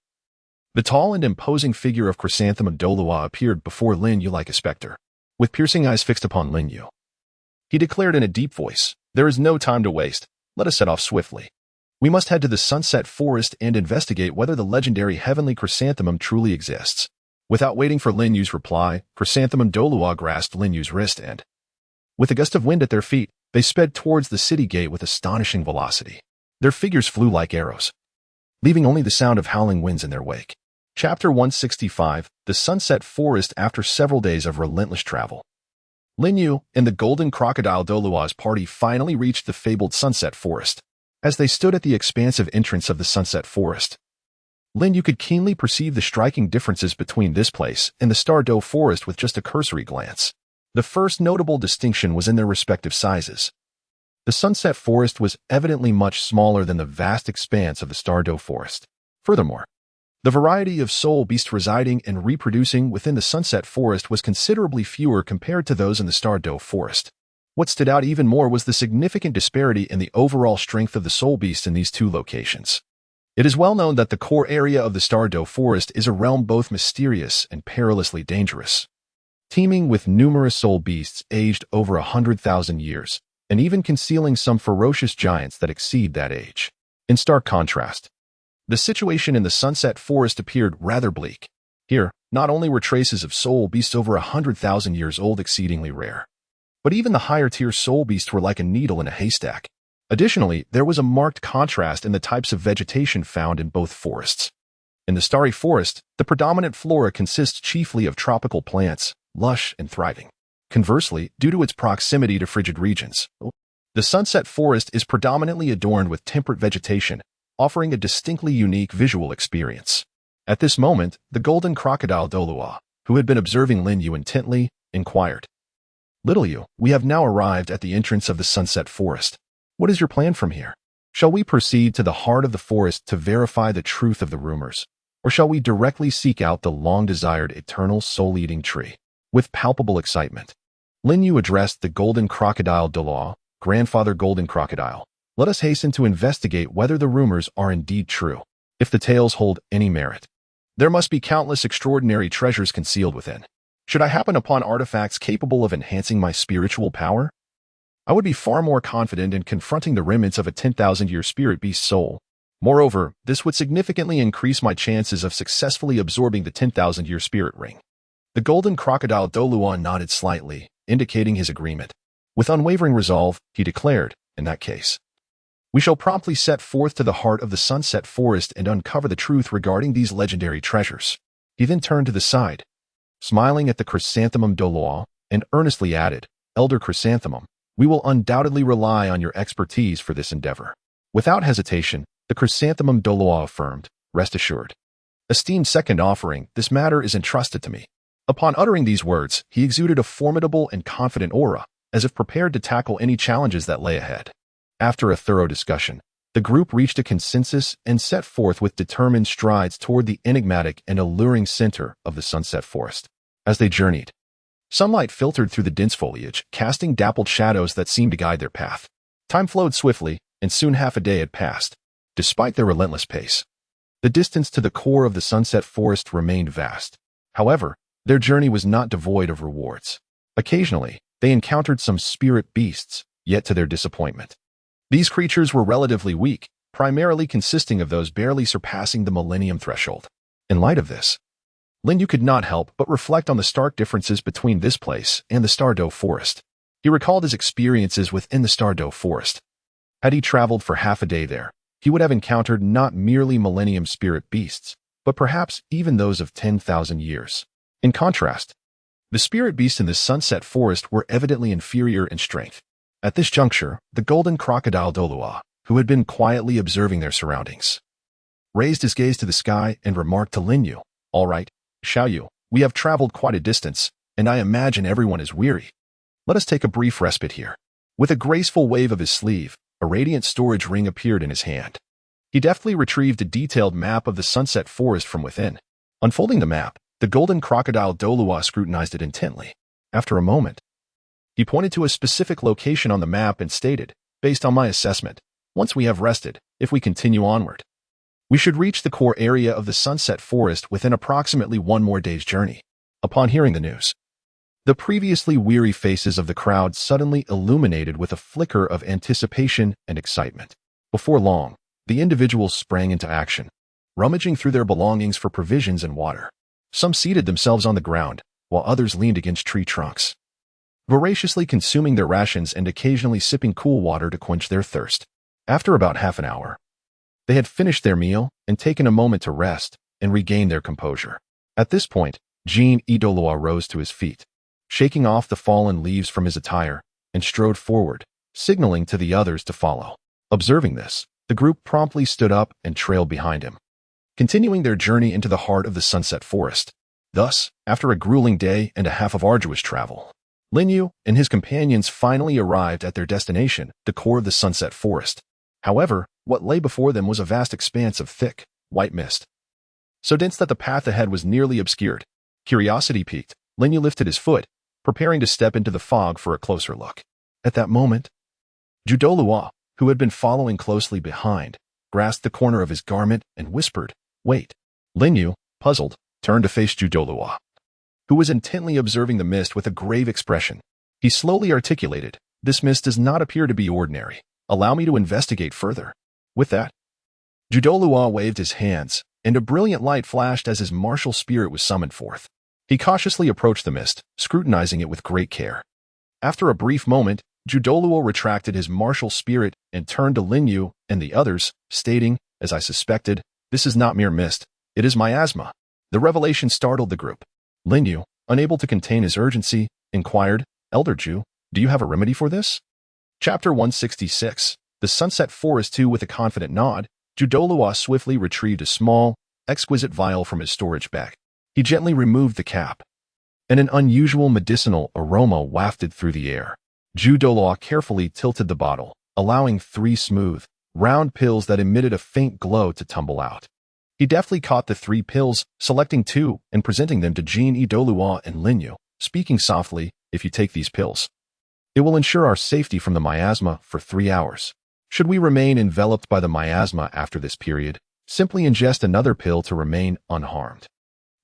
the tall and imposing figure of Chrysanthemum Douluo appeared before Lin Yu like a specter. With piercing eyes fixed upon Lin Yu, he declared in a deep voice, "There is no time to waste. Let us set off swiftly. We must head to the Sunset Forest and investigate whether the legendary heavenly chrysanthemum truly exists." Without waiting for Lin Yu's reply, Chrysanthemum Douluo grasped Lin Yu's wrist and, with a gust of wind at their feet, they sped towards the city gate with astonishing velocity. Their figures flew like arrows, leaving only the sound of howling winds in their wake. Chapter 165, The Sunset Forest. After several days of relentless travel, Lin Yu and the Golden Crocodile Douluo's party finally reached the fabled Sunset Forest. As they stood at the expansive entrance of the Sunset Forest, Lin Yu could keenly perceive the striking differences between this place and the Douluo Forest with just a cursory glance. The first notable distinction was in their respective sizes. The Sunset Forest was evidently much smaller than the vast expanse of the Douluo Forest. Furthermore, the variety of soul beasts residing and reproducing within the Sunset Forest was considerably fewer compared to those in the Douluo Forest. What stood out even more was the significant disparity in the overall strength of the soul beasts in these two locations. It is well known that the core area of the Douluo Forest is a realm both mysterious and perilously dangerous, teeming with numerous soul beasts aged over 100,000 years, and even concealing some ferocious giants that exceed that age. In stark contrast, the situation in the Sunset Forest appeared rather bleak. Here, not only were traces of soul beasts over 100,000 years old exceedingly rare, but even the higher-tier soul beasts were like a needle in a haystack. Additionally, there was a marked contrast in the types of vegetation found in both forests. In the Starry Forest, the predominant flora consists chiefly of tropical plants, lush and thriving. Conversely, due to its proximity to frigid regions, the Sunset Forest is predominantly adorned with temperate vegetation, offering a distinctly unique visual experience. At this moment, the Golden Crocodile Douluo, who had been observing Lin Yu intently, inquired, "Little Yu, we have now arrived at the entrance of the Sunset Forest. What is your plan from here? Shall we proceed to the heart of the forest to verify the truth of the rumors, or shall we directly seek out the long-desired eternal soul-eating tree?" With palpable excitement, Lin Yu addressed the Golden Crocodile Douluo, "Grandfather Golden Crocodile, let us hasten to investigate whether the rumors are indeed true. If the tales hold any merit, there must be countless extraordinary treasures concealed within. Should I happen upon artifacts capable of enhancing my spiritual power, I would be far more confident in confronting the remnants of a 10,000-year spirit beast soul. Moreover, this would significantly increase my chances of successfully absorbing the 10,000-year spirit ring." The Golden Crocodile Douluo nodded slightly, indicating his agreement. With unwavering resolve, he declared, "In that case, we shall promptly set forth to the heart of the Sunset Forest and uncover the truth regarding these legendary treasures." He then turned to the side, smiling at the Chrysanthemum Douluo, and earnestly added, "Elder Chrysanthemum, we will undoubtedly rely on your expertise for this endeavor." Without hesitation, the Chrysanthemum Douluo affirmed, "Rest assured. Esteemed second offering, this matter is entrusted to me." Upon uttering these words, he exuded a formidable and confident aura, as if prepared to tackle any challenges that lay ahead. After a thorough discussion, the group reached a consensus and set forth with determined strides toward the enigmatic and alluring center of the Sunset Forest. As they journeyed, sunlight filtered through the dense foliage, casting dappled shadows that seemed to guide their path. Time flowed swiftly, and soon half a day had passed. Despite their relentless pace, the distance to the core of the Sunset Forest remained vast. However, their journey was not devoid of rewards. Occasionally, they encountered some spirit beasts, yet to their disappointment, these creatures were relatively weak, primarily consisting of those barely surpassing the millennium threshold. In light of this, Lin Yu could not help but reflect on the stark differences between this place and the Douluo Forest. He recalled his experiences within the Douluo Forest, Had he traveled for half a day there, he would have encountered not merely millennium spirit beasts, but perhaps even those of 10,000 years. In contrast, the spirit beasts in the sunset forest were evidently inferior in strength. At this juncture, the golden crocodile Douluo, who had been quietly observing their surroundings, raised his gaze to the sky and remarked to Linyu, "All right, Xiaoyu, we have traveled quite a distance, and I imagine everyone is weary. Let us take a brief respite here." With a graceful wave of his sleeve, a radiant storage ring appeared in his hand. He deftly retrieved a detailed map of the sunset forest from within. Unfolding the map, the golden crocodile Douluo scrutinized it intently. After a moment, he pointed to a specific location on the map and stated, "Based on my assessment, once we have rested, if we continue onward, we should reach the core area of the sunset forest within approximately one more day's journey." Upon hearing the news, the previously weary faces of the crowd suddenly illuminated with a flicker of anticipation and excitement. Before long, the individuals sprang into action, rummaging through their belongings for provisions and water. Some seated themselves on the ground, while others leaned against tree trunks, voraciously consuming their rations and occasionally sipping cool water to quench their thirst. After about half an hour, they had finished their meal and taken a moment to rest and regain their composure. At this point, Jean Douluo rose to his feet, shaking off the fallen leaves from his attire, and strode forward, signaling to the others to follow. Observing this, the group promptly stood up and trailed behind him, continuing their journey into the heart of the sunset forest. Thus, after a grueling day and a half of arduous travel, Linyu and his companions finally arrived at their destination, the core of the sunset forest. However, what lay before them was a vast expanse of thick, white mist, so dense that the path ahead was nearly obscured. Curiosity piqued, Linyu lifted his foot, preparing to step into the fog for a closer look. At that moment, Douluo, who had been following closely behind, grasped the corner of his garment and whispered, "Wait." Linyu, puzzled, turned to face Douluo, who was intently observing the mist with a grave expression. He slowly articulated, "This mist does not appear to be ordinary. Allow me to investigate further." With that, Douluo waved his hands, and a brilliant light flashed as his martial spirit was summoned forth. He cautiously approached the mist, scrutinizing it with great care. After a brief moment, Douluo retracted his martial spirit and turned to Linyu and the others, stating, "As I suspected, this is not mere mist, it is miasma." The revelation startled the group. Linyu, unable to contain his urgency, inquired, "Elder Ju, do you have a remedy for this?" Chapter 166, The Sunset Forest 2. With a confident nod, Douluo swiftly retrieved a small, exquisite vial from his storage bag. He gently removed the cap, and an unusual medicinal aroma wafted through the air. Douluo carefully tilted the bottle, allowing 3 smooth, round pills that emitted a faint glow to tumble out. He deftly caught the 3 pills, selecting 2 and presenting them to Jean Douluo and Linyu, speaking softly, "If you take these pills, it will ensure our safety from the miasma for 3 hours. Should we remain enveloped by the miasma after this period, simply ingest another pill to remain unharmed."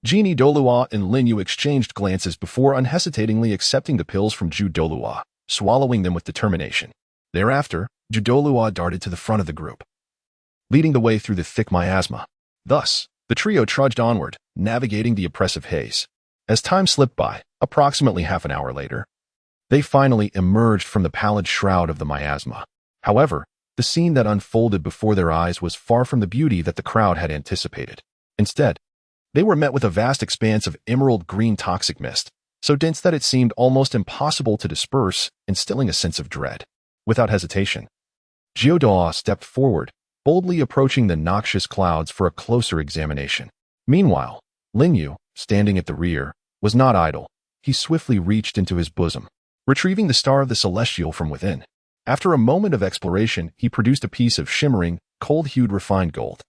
Jean Douluo and Linyu exchanged glances before unhesitatingly accepting the pills from Douluo, swallowing them with determination. Thereafter, Douluo darted to the front of the group, leading the way through the thick miasma. Thus, the trio trudged onward, navigating the oppressive haze. As time slipped by, approximately half an hour later, they finally emerged from the pallid shroud of the miasma. However, the scene that unfolded before their eyes was far from the beauty that the crowd had anticipated. Instead, they were met with a vast expanse of emerald green toxic mist, so dense that it seemed almost impossible to disperse, instilling a sense of dread. Without hesitation, Douluo stepped forward, boldly approaching the noxious clouds for a closer examination. Meanwhile, Linyu, standing at the rear, was not idle. He swiftly reached into his bosom, retrieving the star of the celestial from within. After a moment of exploration, he produced a piece of shimmering, cold-hued refined gold.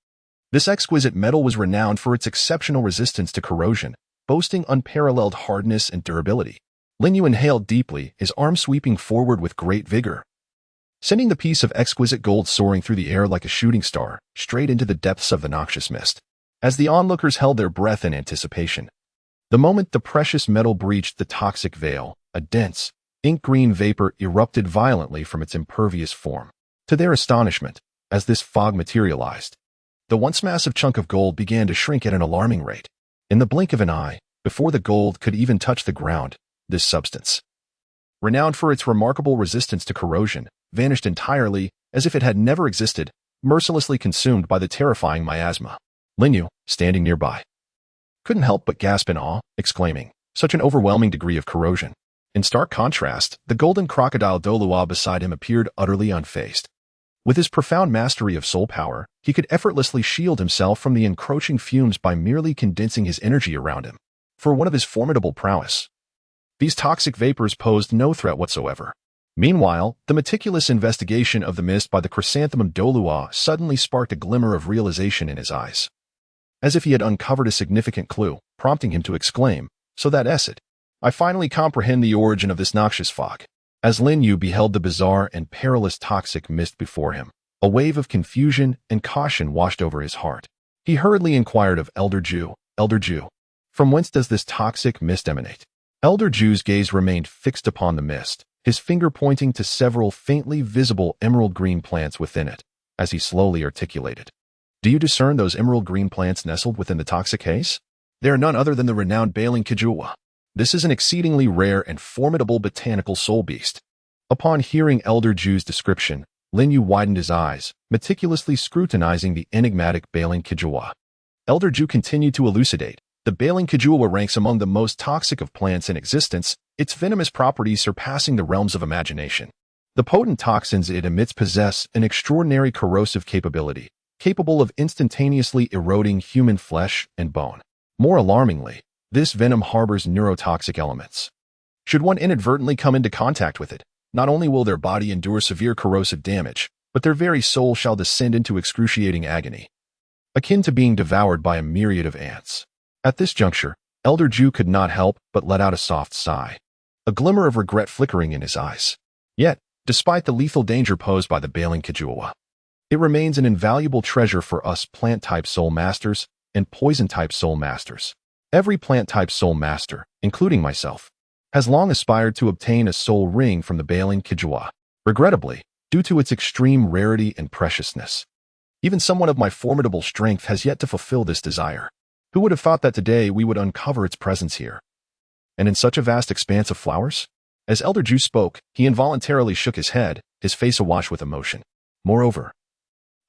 This exquisite metal was renowned for its exceptional resistance to corrosion, boasting unparalleled hardness and durability. Linyu inhaled deeply, his arm sweeping forward with great vigor, sending the piece of exquisite gold soaring through the air like a shooting star, straight into the depths of the noxious mist. As the onlookers held their breath in anticipation, the moment the precious metal breached the toxic veil, a dense, ink-green vapor erupted violently from its impervious form. To their astonishment, as this fog materialized, the once massive chunk of gold began to shrink at an alarming rate. In the blink of an eye, before the gold could even touch the ground, this substance, renowned for its remarkable resistance to corrosion, vanished entirely as if it had never existed, mercilessly consumed by the terrifying miasma. Linyu, standing nearby, couldn't help but gasp in awe, exclaiming, "Such an overwhelming degree of corrosion." In stark contrast, the golden crocodile Douluo beside him appeared utterly unfazed. With his profound mastery of soul power, he could effortlessly shield himself from the encroaching fumes by merely condensing his energy around him. For one of his formidable prowess, these toxic vapors posed no threat whatsoever. Meanwhile, the meticulous investigation of the mist by the chrysanthemum Douluo suddenly sparked a glimmer of realization in his eyes, as if he had uncovered a significant clue, prompting him to exclaim, "So that is it. I finally comprehend the origin of this noxious fog." As Lin Yu beheld the bizarre and perilous toxic mist before him, a wave of confusion and caution washed over his heart. He hurriedly inquired of Elder Ju, "Elder Ju, from whence does this toxic mist emanate?" Elder Ju's gaze remained fixed upon the mist, his finger pointing to several faintly visible emerald green plants within it, as he slowly articulated, "Do you discern those emerald green plants nestled within the toxic haze? They are none other than the renowned Baling Kijua. This is an exceedingly rare and formidable botanical soul beast." Upon hearing Elder Ju's description, Lin Yu widened his eyes, meticulously scrutinizing the enigmatic Baling Kijua. Elder Ju continued to elucidate, "The Baling Kijua ranks among the most toxic of plants in existence, its venomous properties surpassing the realms of imagination. The potent toxins it emits possess an extraordinary corrosive capability, capable of instantaneously eroding human flesh and bone. More alarmingly, this venom harbors neurotoxic elements. Should one inadvertently come into contact with it, not only will their body endure severe corrosive damage, but their very soul shall descend into excruciating agony, akin to being devoured by a myriad of ants." At this juncture, Elder Ju could not help but let out a soft sigh, a glimmer of regret flickering in his eyes. Yet, despite the lethal danger posed by the Baling Kijua, it remains an invaluable treasure for us plant-type soul masters and poison-type soul masters. Every plant-type soul master, including myself, has long aspired to obtain a soul ring from the Baling Kijua. Regrettably, due to its extreme rarity and preciousness, even someone of my formidable strength has yet to fulfill this desire. Who would have thought that today we would uncover its presence here, and in such a vast expanse of flowers?" As Elder Ju spoke, he involuntarily shook his head, his face awash with emotion. "Moreover,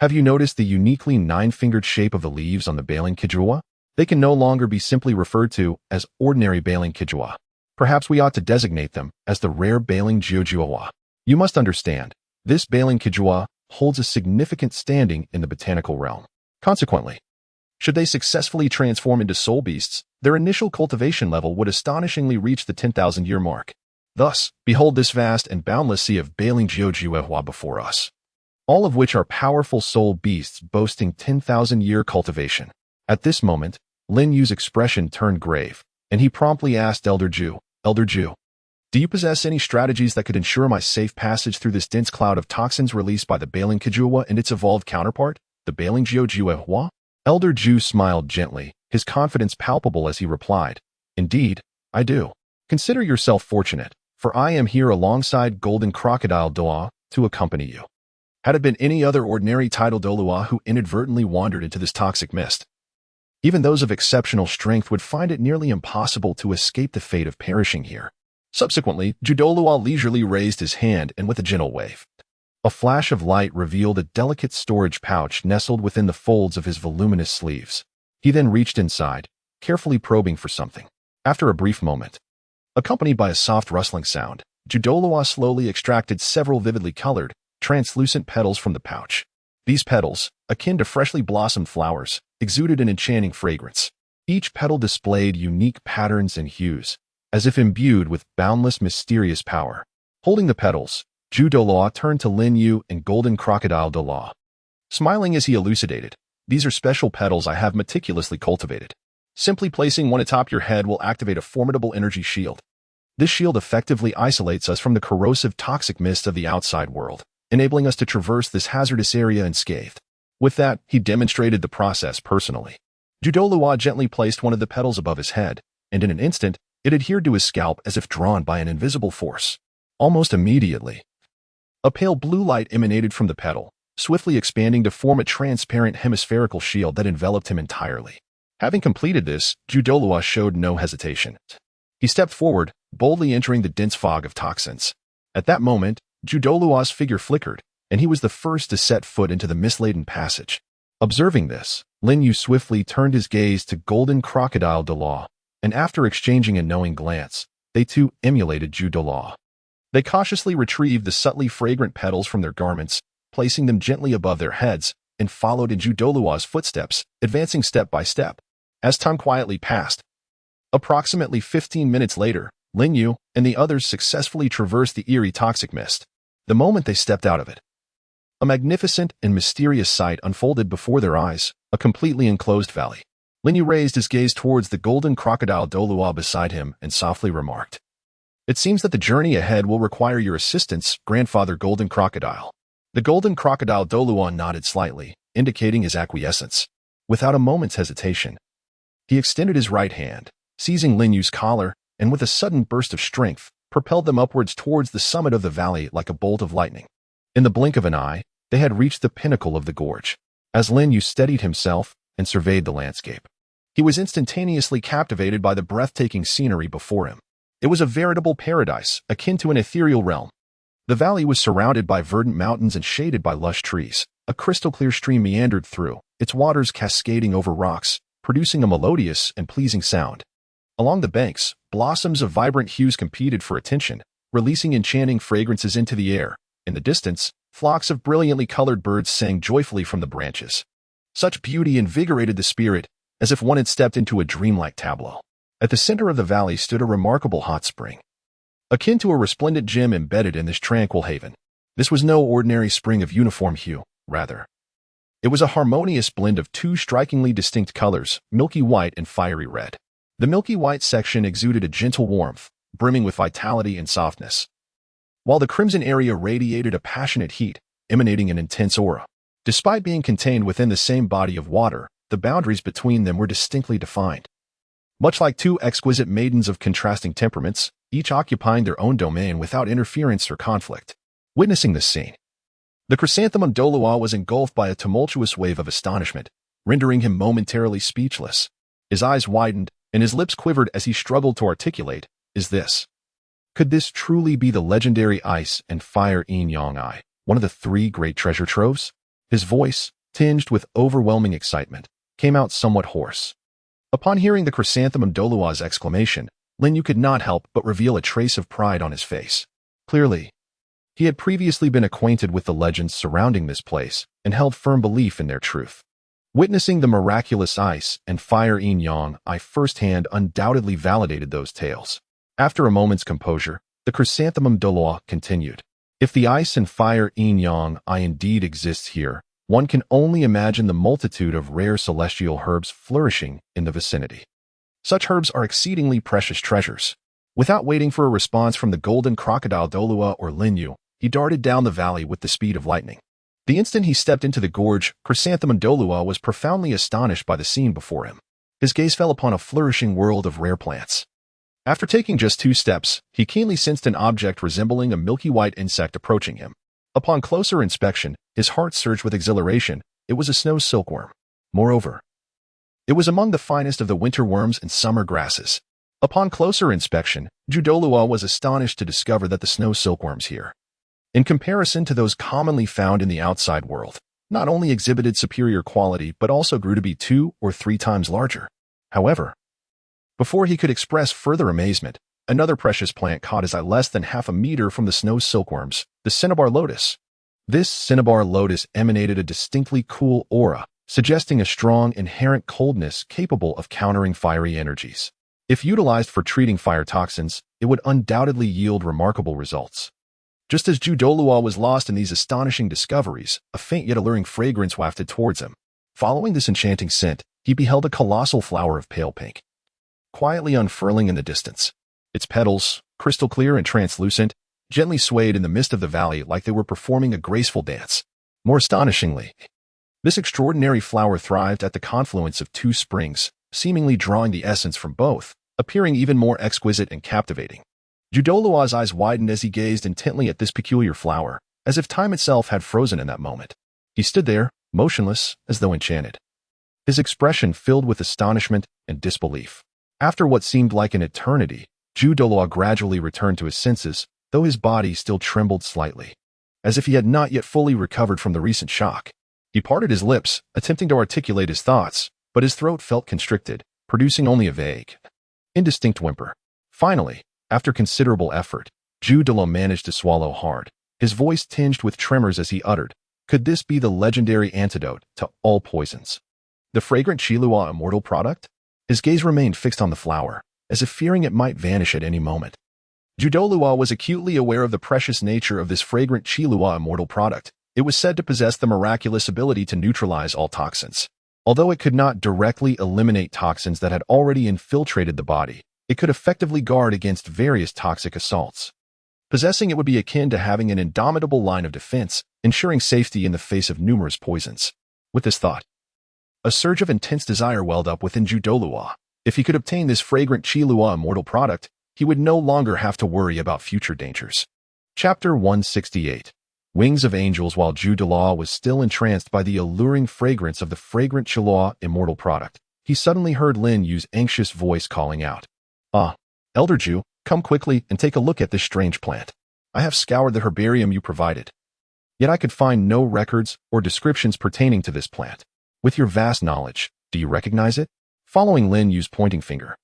have you noticed the uniquely nine-fingered shape of the leaves on the Baling Kijua? They can no longer be simply referred to as ordinary Baling Kijua. Perhaps we ought to designate them as the rare Baling Jiujiua. You must understand, this Baling Kijua holds a significant standing in the botanical realm. Consequently, should they successfully transform into soul beasts, their initial cultivation level would astonishingly reach the 10,000-year mark. Thus, behold this vast and boundless sea of Baling Jiujiua before us, all of which are powerful soul beasts boasting 10,000-year cultivation." At this moment, Lin Yu's expression turned grave, and he promptly asked Elder Ju, "Elder Ju, do you possess any strategies that could ensure my safe passage through this dense cloud of toxins released by the Baling Kijua and its evolved counterpart, the Baling Jiujiua?" Elder Ju smiled gently, his confidence palpable as he replied, "Indeed, I do. Consider yourself fortunate, for I am here alongside Golden Crocodile Douluo to accompany you. Had it been any other ordinary tidal Douluo who inadvertently wandered into this toxic mist, even those of exceptional strength would find it nearly impossible to escape the fate of perishing here." Subsequently, Douluo leisurely raised his hand and with a gentle wave, a flash of light revealed a delicate storage pouch nestled within the folds of his voluminous sleeves. He then reached inside, carefully probing for something. After a brief moment, accompanied by a soft rustling sound, Douluo slowly extracted several vividly colored, translucent petals from the pouch. These petals, akin to freshly blossomed flowers, exuded an enchanting fragrance. Each petal displayed unique patterns and hues, as if imbued with boundless mysterious power. Holding the petals, Douluo turned to Lin Yu and Golden Crocodile Douluo, smiling as he elucidated, "These are special petals I have meticulously cultivated. Simply placing one atop your head will activate a formidable energy shield. This shield effectively isolates us from the corrosive toxic mist of the outside world, enabling us to traverse this hazardous area unscathed." With that, he demonstrated the process personally. Douluo gently placed one of the petals above his head, and in an instant, it adhered to his scalp as if drawn by an invisible force. Almost immediately, a pale blue light emanated from the petal, swiftly expanding to form a transparent hemispherical shield that enveloped him entirely. Having completed this, Douluo showed no hesitation. He stepped forward, boldly entering the dense fog of toxins. At that moment, Douluo's figure flickered, and he was the first to set foot into the mist-laden passage. Observing this, Lin Yu swiftly turned his gaze to Golden Crocodile Douluo, and after exchanging a knowing glance, they too emulated Douluo. They cautiously retrieved the subtly fragrant petals from their garments, placing them gently above their heads, and followed in Douluo's footsteps, advancing step by step. As time quietly passed, approximately 15 minutes later, Lin Yu and the others successfully traversed the eerie toxic mist. The moment they stepped out of it, a magnificent and mysterious sight unfolded before their eyes, a completely enclosed valley. Lin Yu raised his gaze towards the Golden Crocodile Douluo beside him and softly remarked, "It seems that the journey ahead will require your assistance, Grandfather Golden Crocodile." The Golden Crocodile Douluo nodded slightly, indicating his acquiescence. Without a moment's hesitation, he extended his right hand, seizing Lin Yu's collar, and with a sudden burst of strength, propelled them upwards towards the summit of the valley like a bolt of lightning. In the blink of an eye, they had reached the pinnacle of the gorge. As Lin Yu steadied himself and surveyed the landscape, he was instantaneously captivated by the breathtaking scenery before him. It was a veritable paradise, akin to an ethereal realm. The valley was surrounded by verdant mountains and shaded by lush trees. A crystal-clear stream meandered through, its waters cascading over rocks, producing a melodious and pleasing sound. Along the banks, blossoms of vibrant hues competed for attention, releasing enchanting fragrances into the air. In the distance, flocks of brilliantly colored birds sang joyfully from the branches. Such beauty invigorated the spirit, as if one had stepped into a dreamlike tableau. At the center of the valley stood a remarkable hot spring, akin to a resplendent gem embedded in this tranquil haven. This was no ordinary spring of uniform hue, rather. It was a harmonious blend of two strikingly distinct colors, milky white and fiery red. The milky white section exuded a gentle warmth, brimming with vitality and softness, while the crimson area radiated a passionate heat, emanating an intense aura. Despite being contained within the same body of water, the boundaries between them were distinctly defined. Much like two exquisite maidens of contrasting temperaments, each occupying their own domain without interference or conflict. Witnessing this scene, the chrysanthemum Douluo was engulfed by a tumultuous wave of astonishment, rendering him momentarily speechless. His eyes widened, and his lips quivered as he struggled to articulate, Could this truly be the legendary ice and fire yin-yang eye, one of the three great treasure troves? His voice, tinged with overwhelming excitement, came out somewhat hoarse. Upon hearing the chrysanthemum Douluo's exclamation, Lin Yu could not help but reveal a trace of pride on his face. Clearly, he had previously been acquainted with the legends surrounding this place and held firm belief in their truth. Witnessing the miraculous ice and fire yin-yang eye firsthand undoubtedly validated those tales. After a moment's composure, the chrysanthemum Douluo continued, "If the ice and fire yin-yang eye indeed exists here, one can only imagine the multitude of rare celestial herbs flourishing in the vicinity. Such herbs are exceedingly precious treasures." Without waiting for a response from the Golden Crocodile Douluo or Lin Yu, he darted down the valley with the speed of lightning. The instant he stepped into the gorge, Chrysanthemum Douluo was profoundly astonished by the scene before him. His gaze fell upon a flourishing world of rare plants. After taking just 2 steps, he keenly sensed an object resembling a milky white insect approaching him. Upon closer inspection, his heart surged with exhilaration. It was a snow silkworm. Moreover, it was among the finest of the winter worms and summer grasses. Upon closer inspection, Douluo was astonished to discover that the snow silkworms here, in comparison to those commonly found in the outside world, not only exhibited superior quality but also grew to be 2 or 3 times larger. However, before he could express further amazement, another precious plant caught his eye less than half a meter from the snow silkworms, the cinnabar lotus. This cinnabar lotus emanated a distinctly cool aura, suggesting a strong inherent coldness capable of countering fiery energies. If utilized for treating fire toxins, it would undoubtedly yield remarkable results. Just as Douluo was lost in these astonishing discoveries, a faint yet alluring fragrance wafted towards him. Following this enchanting scent, he beheld a colossal flower of pale pink, quietly unfurling in the distance. Its petals, crystal clear and translucent, gently swayed in the mist of the valley like they were performing a graceful dance. More astonishingly, this extraordinary flower thrived at the confluence of 2 springs, seemingly drawing the essence from both, appearing even more exquisite and captivating. Douluo's eyes widened as he gazed intently at this peculiar flower, as if time itself had frozen in that moment. He stood there, motionless, as though enchanted, his expression filled with astonishment and disbelief. After what seemed like an eternity, Douluo gradually returned to his senses, though his body still trembled slightly. as if he had not yet fully recovered from the recent shock. He parted his lips, attempting to articulate his thoughts, but his throat felt constricted, producing only a vague, indistinct whimper. Finally, after considerable effort, Douluo managed to swallow hard, his voice tinged with tremors as he uttered, "Could this be the legendary antidote to all poisons? The fragrant Douluo immortal product?" His gaze remained fixed on the flower, as if fearing it might vanish at any moment. Douluo was acutely aware of the precious nature of this fragrant Douluo immortal product. It was said to possess the miraculous ability to neutralize all toxins. Although it could not directly eliminate toxins that had already infiltrated the body, it could effectively guard against various toxic assaults. Possessing it would be akin to having an indomitable line of defense, ensuring safety in the face of numerous poisons. With this thought, a surge of intense desire welled up within Douluo. If he could obtain this fragrant Douluo immortal product, he would no longer have to worry about future dangers. Chapter 168. Wings of Angels. While Douluo was still entranced by the alluring fragrance of the fragrant Douluo immortal product, he suddenly heard Lin Yu's anxious voice calling out, "Ah, Elder Ju, come quickly and take a look at this strange plant. I have scoured the herbarium you provided. Yet I could find no records or descriptions pertaining to this plant. With your vast knowledge, do you recognize it?" Following Lin Yu's pointing finger,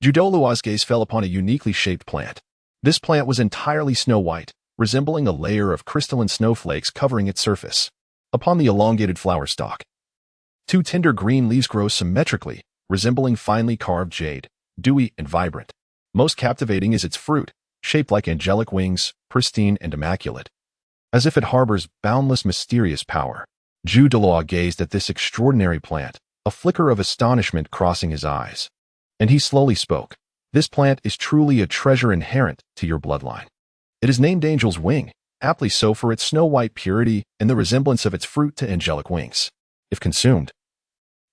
Douluo's gaze fell upon a uniquely shaped plant. This plant was entirely snow white, resembling a layer of crystalline snowflakes covering its surface. Upon the elongated flower stalk, two tender green leaves grow symmetrically, resembling finely carved jade, dewy and vibrant. Most captivating is its fruit, shaped like angelic wings, pristine and immaculate. As if it harbors boundless mysterious power, Douluo gazed at this extraordinary plant, a flicker of astonishment crossing his eyes. And he slowly spoke, "This plant is truly a treasure inherent to your bloodline. It is named Angel's Wing, aptly so for its snow-white purity and the resemblance of its fruit to angelic wings. If consumed,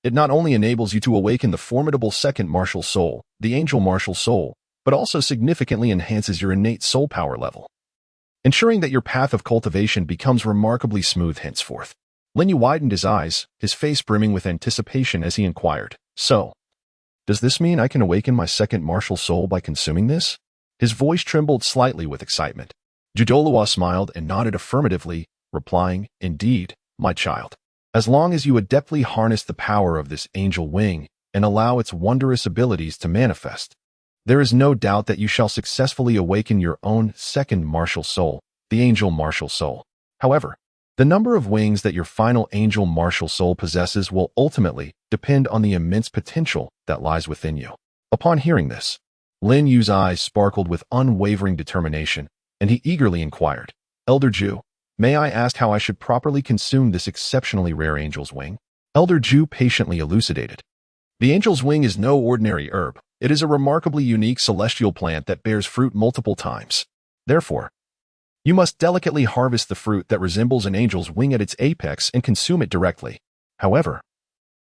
it not only enables you to awaken the formidable second martial soul, the angel martial soul, but also significantly enhances your innate soul power level, ensuring that your path of cultivation becomes remarkably smooth henceforth." Lin Yu widened his eyes, his face brimming with anticipation as he inquired, "So, does this mean I can awaken my second martial soul by consuming this?" His voice trembled slightly with excitement. Douluo smiled and nodded affirmatively, replying, "Indeed, my child. As long as you adeptly harness the power of this angel wing and allow its wondrous abilities to manifest, there is no doubt that you shall successfully awaken your own second martial soul, the angel martial soul. However, the number of wings that your final angel martial soul possesses will ultimately depend on the immense potential that lies within you." Upon hearing this, Lin Yu's eyes sparkled with unwavering determination, and he eagerly inquired, "Elder Ju, may I ask how I should properly consume this exceptionally rare angel's wing?" Elder Ju patiently elucidated. "The angel's wing is no ordinary herb. It is a remarkably unique celestial plant that bears fruit multiple times. Therefore, you must delicately harvest the fruit that resembles an angel's wing at its apex and consume it directly. However,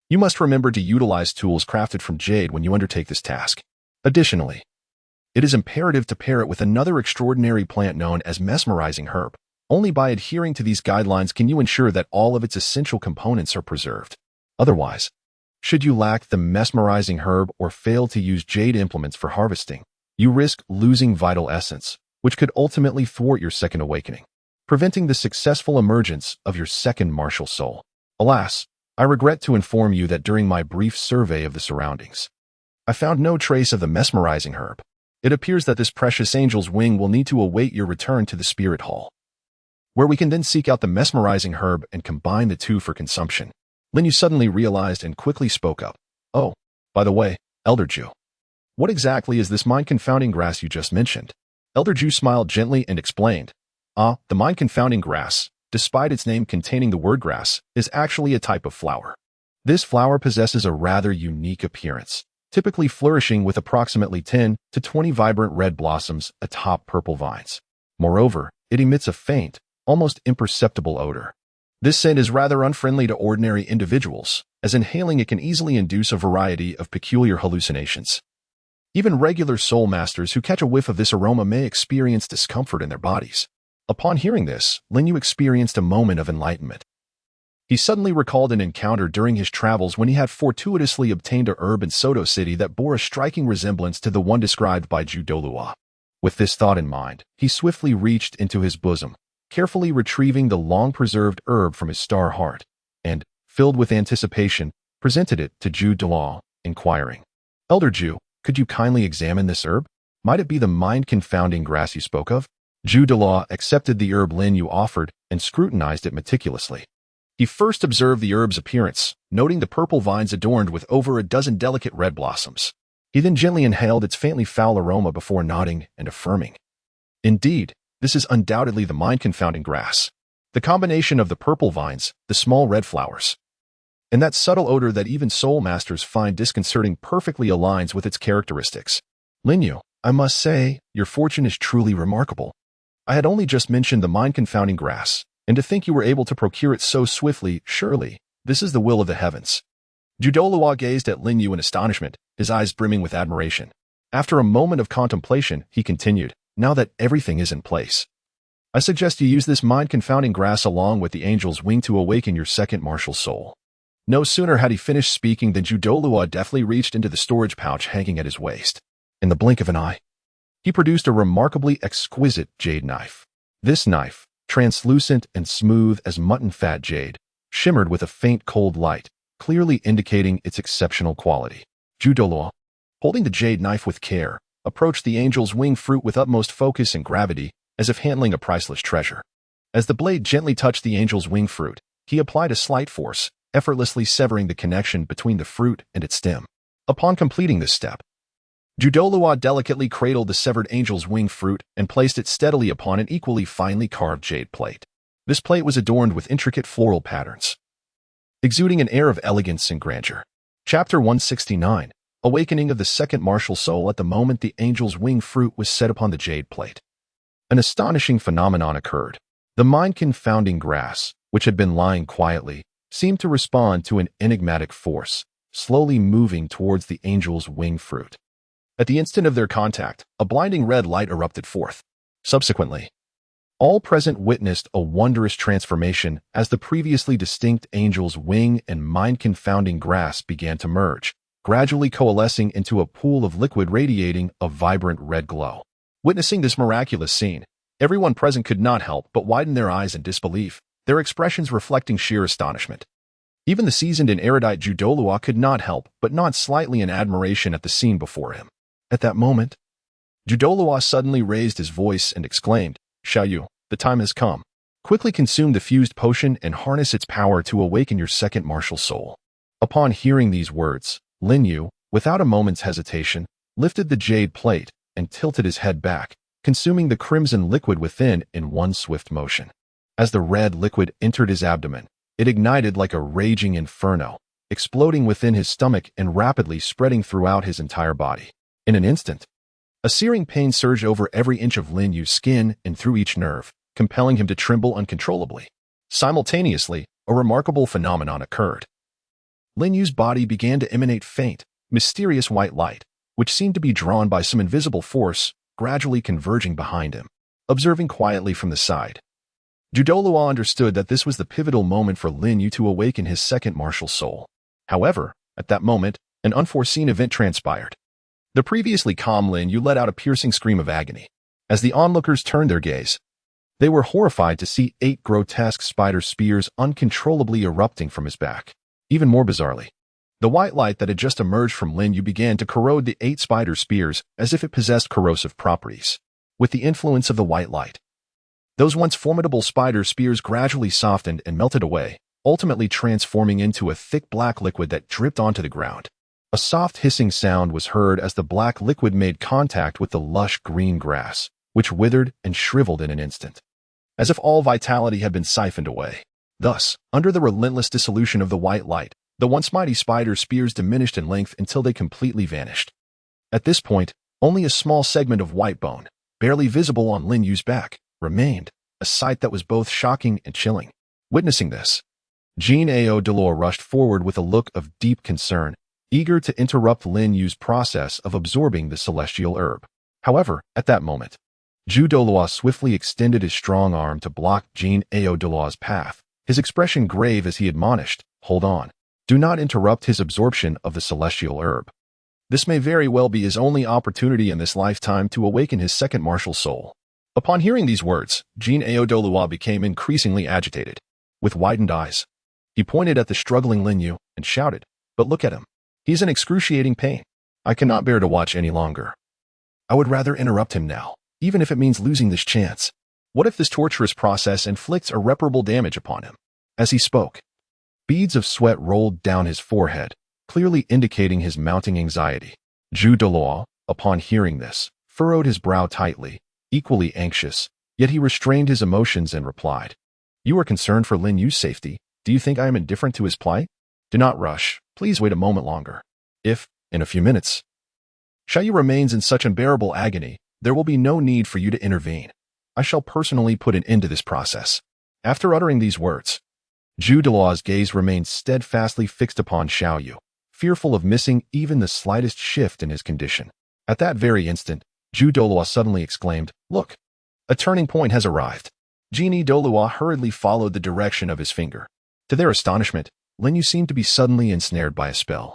you must remember to utilize tools crafted from jade when you undertake this task. Additionally, it is imperative to pair it with another extraordinary plant known as mesmerizing herb. Only by adhering to these guidelines can you ensure that all of its essential components are preserved. Otherwise, should you lack the mesmerizing herb or fail to use jade implements for harvesting, you risk losing vital essence, which could ultimately thwart your second awakening, preventing the successful emergence of your second martial soul. Alas, I regret to inform you that during my brief survey of the surroundings, I found no trace of the mesmerizing herb. It appears that this precious angel's wing will need to await your return to the spirit hall, where we can then seek out the mesmerizing herb and combine the two for consumption." Lin Yu suddenly realized and quickly spoke up, "Oh, by the way, Elder Ju, what exactly is this mind-confounding grass you just mentioned?" Elder Ju smiled gently and explained, "The mind-confounding grass, despite its name containing the word grass, is actually a type of flower. This flower possesses a rather unique appearance, typically flourishing with approximately 10 to 20 vibrant red blossoms atop purple vines. Moreover, it emits a faint, almost imperceptible odor. This scent is rather unfriendly to ordinary individuals, as inhaling it can easily induce a variety of peculiar hallucinations. Even regular soul masters who catch a whiff of this aroma may experience discomfort in their bodies." Upon hearing this, Lin Yu experienced a moment of enlightenment. He suddenly recalled an encounter during his travels when he had fortuitously obtained a herb in Soto City that bore a striking resemblance to the one described by Douluo. With this thought in mind, he swiftly reached into his bosom, carefully retrieving the long-preserved herb from his star heart, and, filled with anticipation, presented it to Douluo, inquiring, "Elder Ju, could you kindly examine this herb? Might it be the mind-confounding grass you spoke of?" Douluo accepted the herb Lin Yu offered and scrutinized it meticulously. He first observed the herb's appearance, noting the purple vines adorned with over a dozen delicate red blossoms. He then gently inhaled its faintly foul aroma before nodding and affirming, "Indeed, this is undoubtedly the mind-confounding grass. The combination of the purple vines, the small red flowers, and that subtle odor that even soul masters find disconcerting perfectly aligns with its characteristics. Lin Yu, I must say, your fortune is truly remarkable. I had only just mentioned the mind-confounding grass, and to think you were able to procure it so swiftly, surely, this is the will of the heavens." Douluo gazed at Lin Yu in astonishment, his eyes brimming with admiration. After a moment of contemplation, he continued, "Now that everything is in place, I suggest you use this mind-confounding grass along with the angel's wing to awaken your second martial soul." No sooner had he finished speaking than Douluo deftly reached into the storage pouch hanging at his waist. In the blink of an eye, he produced a remarkably exquisite jade knife. This knife, translucent and smooth as mutton-fat jade, shimmered with a faint cold light, clearly indicating its exceptional quality. Douluo, holding the jade knife with care, approached the angel's wing fruit with utmost focus and gravity, as if handling a priceless treasure. As the blade gently touched the angel's wing fruit, he applied a slight force, effortlessly severing the connection between the fruit and its stem. Upon completing this step, Douluo delicately cradled the severed angel's wing fruit and placed it steadily upon an equally finely carved jade plate. This plate was adorned with intricate floral patterns, exuding an air of elegance and grandeur. Chapter 169, Awakening of the Second Martial Soul. At the moment the angel's wing fruit was set upon the jade plate, an astonishing phenomenon occurred. The mind-confounding grass, which had been lying quietly, seemed to respond to an enigmatic force, slowly moving towards the angel's wing fruit. At the instant of their contact, a blinding red light erupted forth. Subsequently, all present witnessed a wondrous transformation as the previously distinct angel's wing and mind-confounding grass began to merge, gradually coalescing into a pool of liquid radiating a vibrant red glow. Witnessing this miraculous scene, everyone present could not help but widen their eyes in disbelief, their expressions reflecting sheer astonishment. Even the seasoned and erudite Douluo could not help but nod slightly in admiration at the scene before him. At that moment, Douluo suddenly raised his voice and exclaimed, "Xiaoyu, the time has come. Quickly consume the fused potion and harness its power to awaken your second martial soul." Upon hearing these words, Lin Yu, without a moment's hesitation, lifted the jade plate and tilted his head back, consuming the crimson liquid within in one swift motion. As the red liquid entered his abdomen, it ignited like a raging inferno, exploding within his stomach and rapidly spreading throughout his entire body. In an instant, a searing pain surged over every inch of Lin Yu's skin and through each nerve, compelling him to tremble uncontrollably. Simultaneously, a remarkable phenomenon occurred. Lin Yu's body began to emanate faint, mysterious white light, which seemed to be drawn by some invisible force, gradually converging behind him. Observing quietly from the side, Douluo understood that this was the pivotal moment for Lin Yu to awaken his second martial soul. However, at that moment, an unforeseen event transpired. The previously calm Lin Yu let out a piercing scream of agony. As the onlookers turned their gaze, they were horrified to see 8 grotesque spider spears uncontrollably erupting from his back. Even more bizarrely, the white light that had just emerged from Lin Yu began to corrode the 8 spider spears as if it possessed corrosive properties. With the influence of the white light, those once formidable spider spears gradually softened and melted away, ultimately transforming into a thick black liquid that dripped onto the ground. A soft hissing sound was heard as the black liquid made contact with the lush green grass, which withered and shriveled in an instant, as if all vitality had been siphoned away. Thus, under the relentless dissolution of the white light, the once mighty spider spears diminished in length until they completely vanished. At this point, only a small segment of white bone, barely visible on Lin Yu's back, remained, a sight that was both shocking and chilling. Witnessing this, Douluo rushed forward with a look of deep concern, eager to interrupt Lin Yu's process of absorbing the celestial herb. However, at that moment, Douluo swiftly extended his strong arm to block Douluo's path, his expression grave as he admonished, "Hold on. Do not interrupt his absorption of the celestial herb. This may very well be his only opportunity in this lifetime to awaken his second martial soul." Upon hearing these words, Douluo became increasingly agitated. With widened eyes, he pointed at the struggling Lin Yu and shouted, "But look at him. He's in excruciating pain. I cannot bear to watch any longer. I would rather interrupt him now, even if it means losing this chance. What if this torturous process inflicts irreparable damage upon him?" As he spoke, beads of sweat rolled down his forehead, clearly indicating his mounting anxiety. Douluo, upon hearing this, furrowed his brow tightly, equally anxious, yet he restrained his emotions and replied, "You are concerned for Lin Yu's safety. Do you think I am indifferent to his plight? Do not rush. Please wait a moment longer. If, in a few minutes, Xiaoyu remains in such unbearable agony, there will be no need for you to intervene. I shall personally put an end to this process." After uttering these words, Douluo's gaze remained steadfastly fixed upon Xiaoyu, fearful of missing even the slightest shift in his condition. At that very instant, Douluo suddenly exclaimed, "Look! A turning point has arrived." Douluo hurriedly followed the direction of his finger. To their astonishment, Lin Yu seemed to be suddenly ensnared by a spell.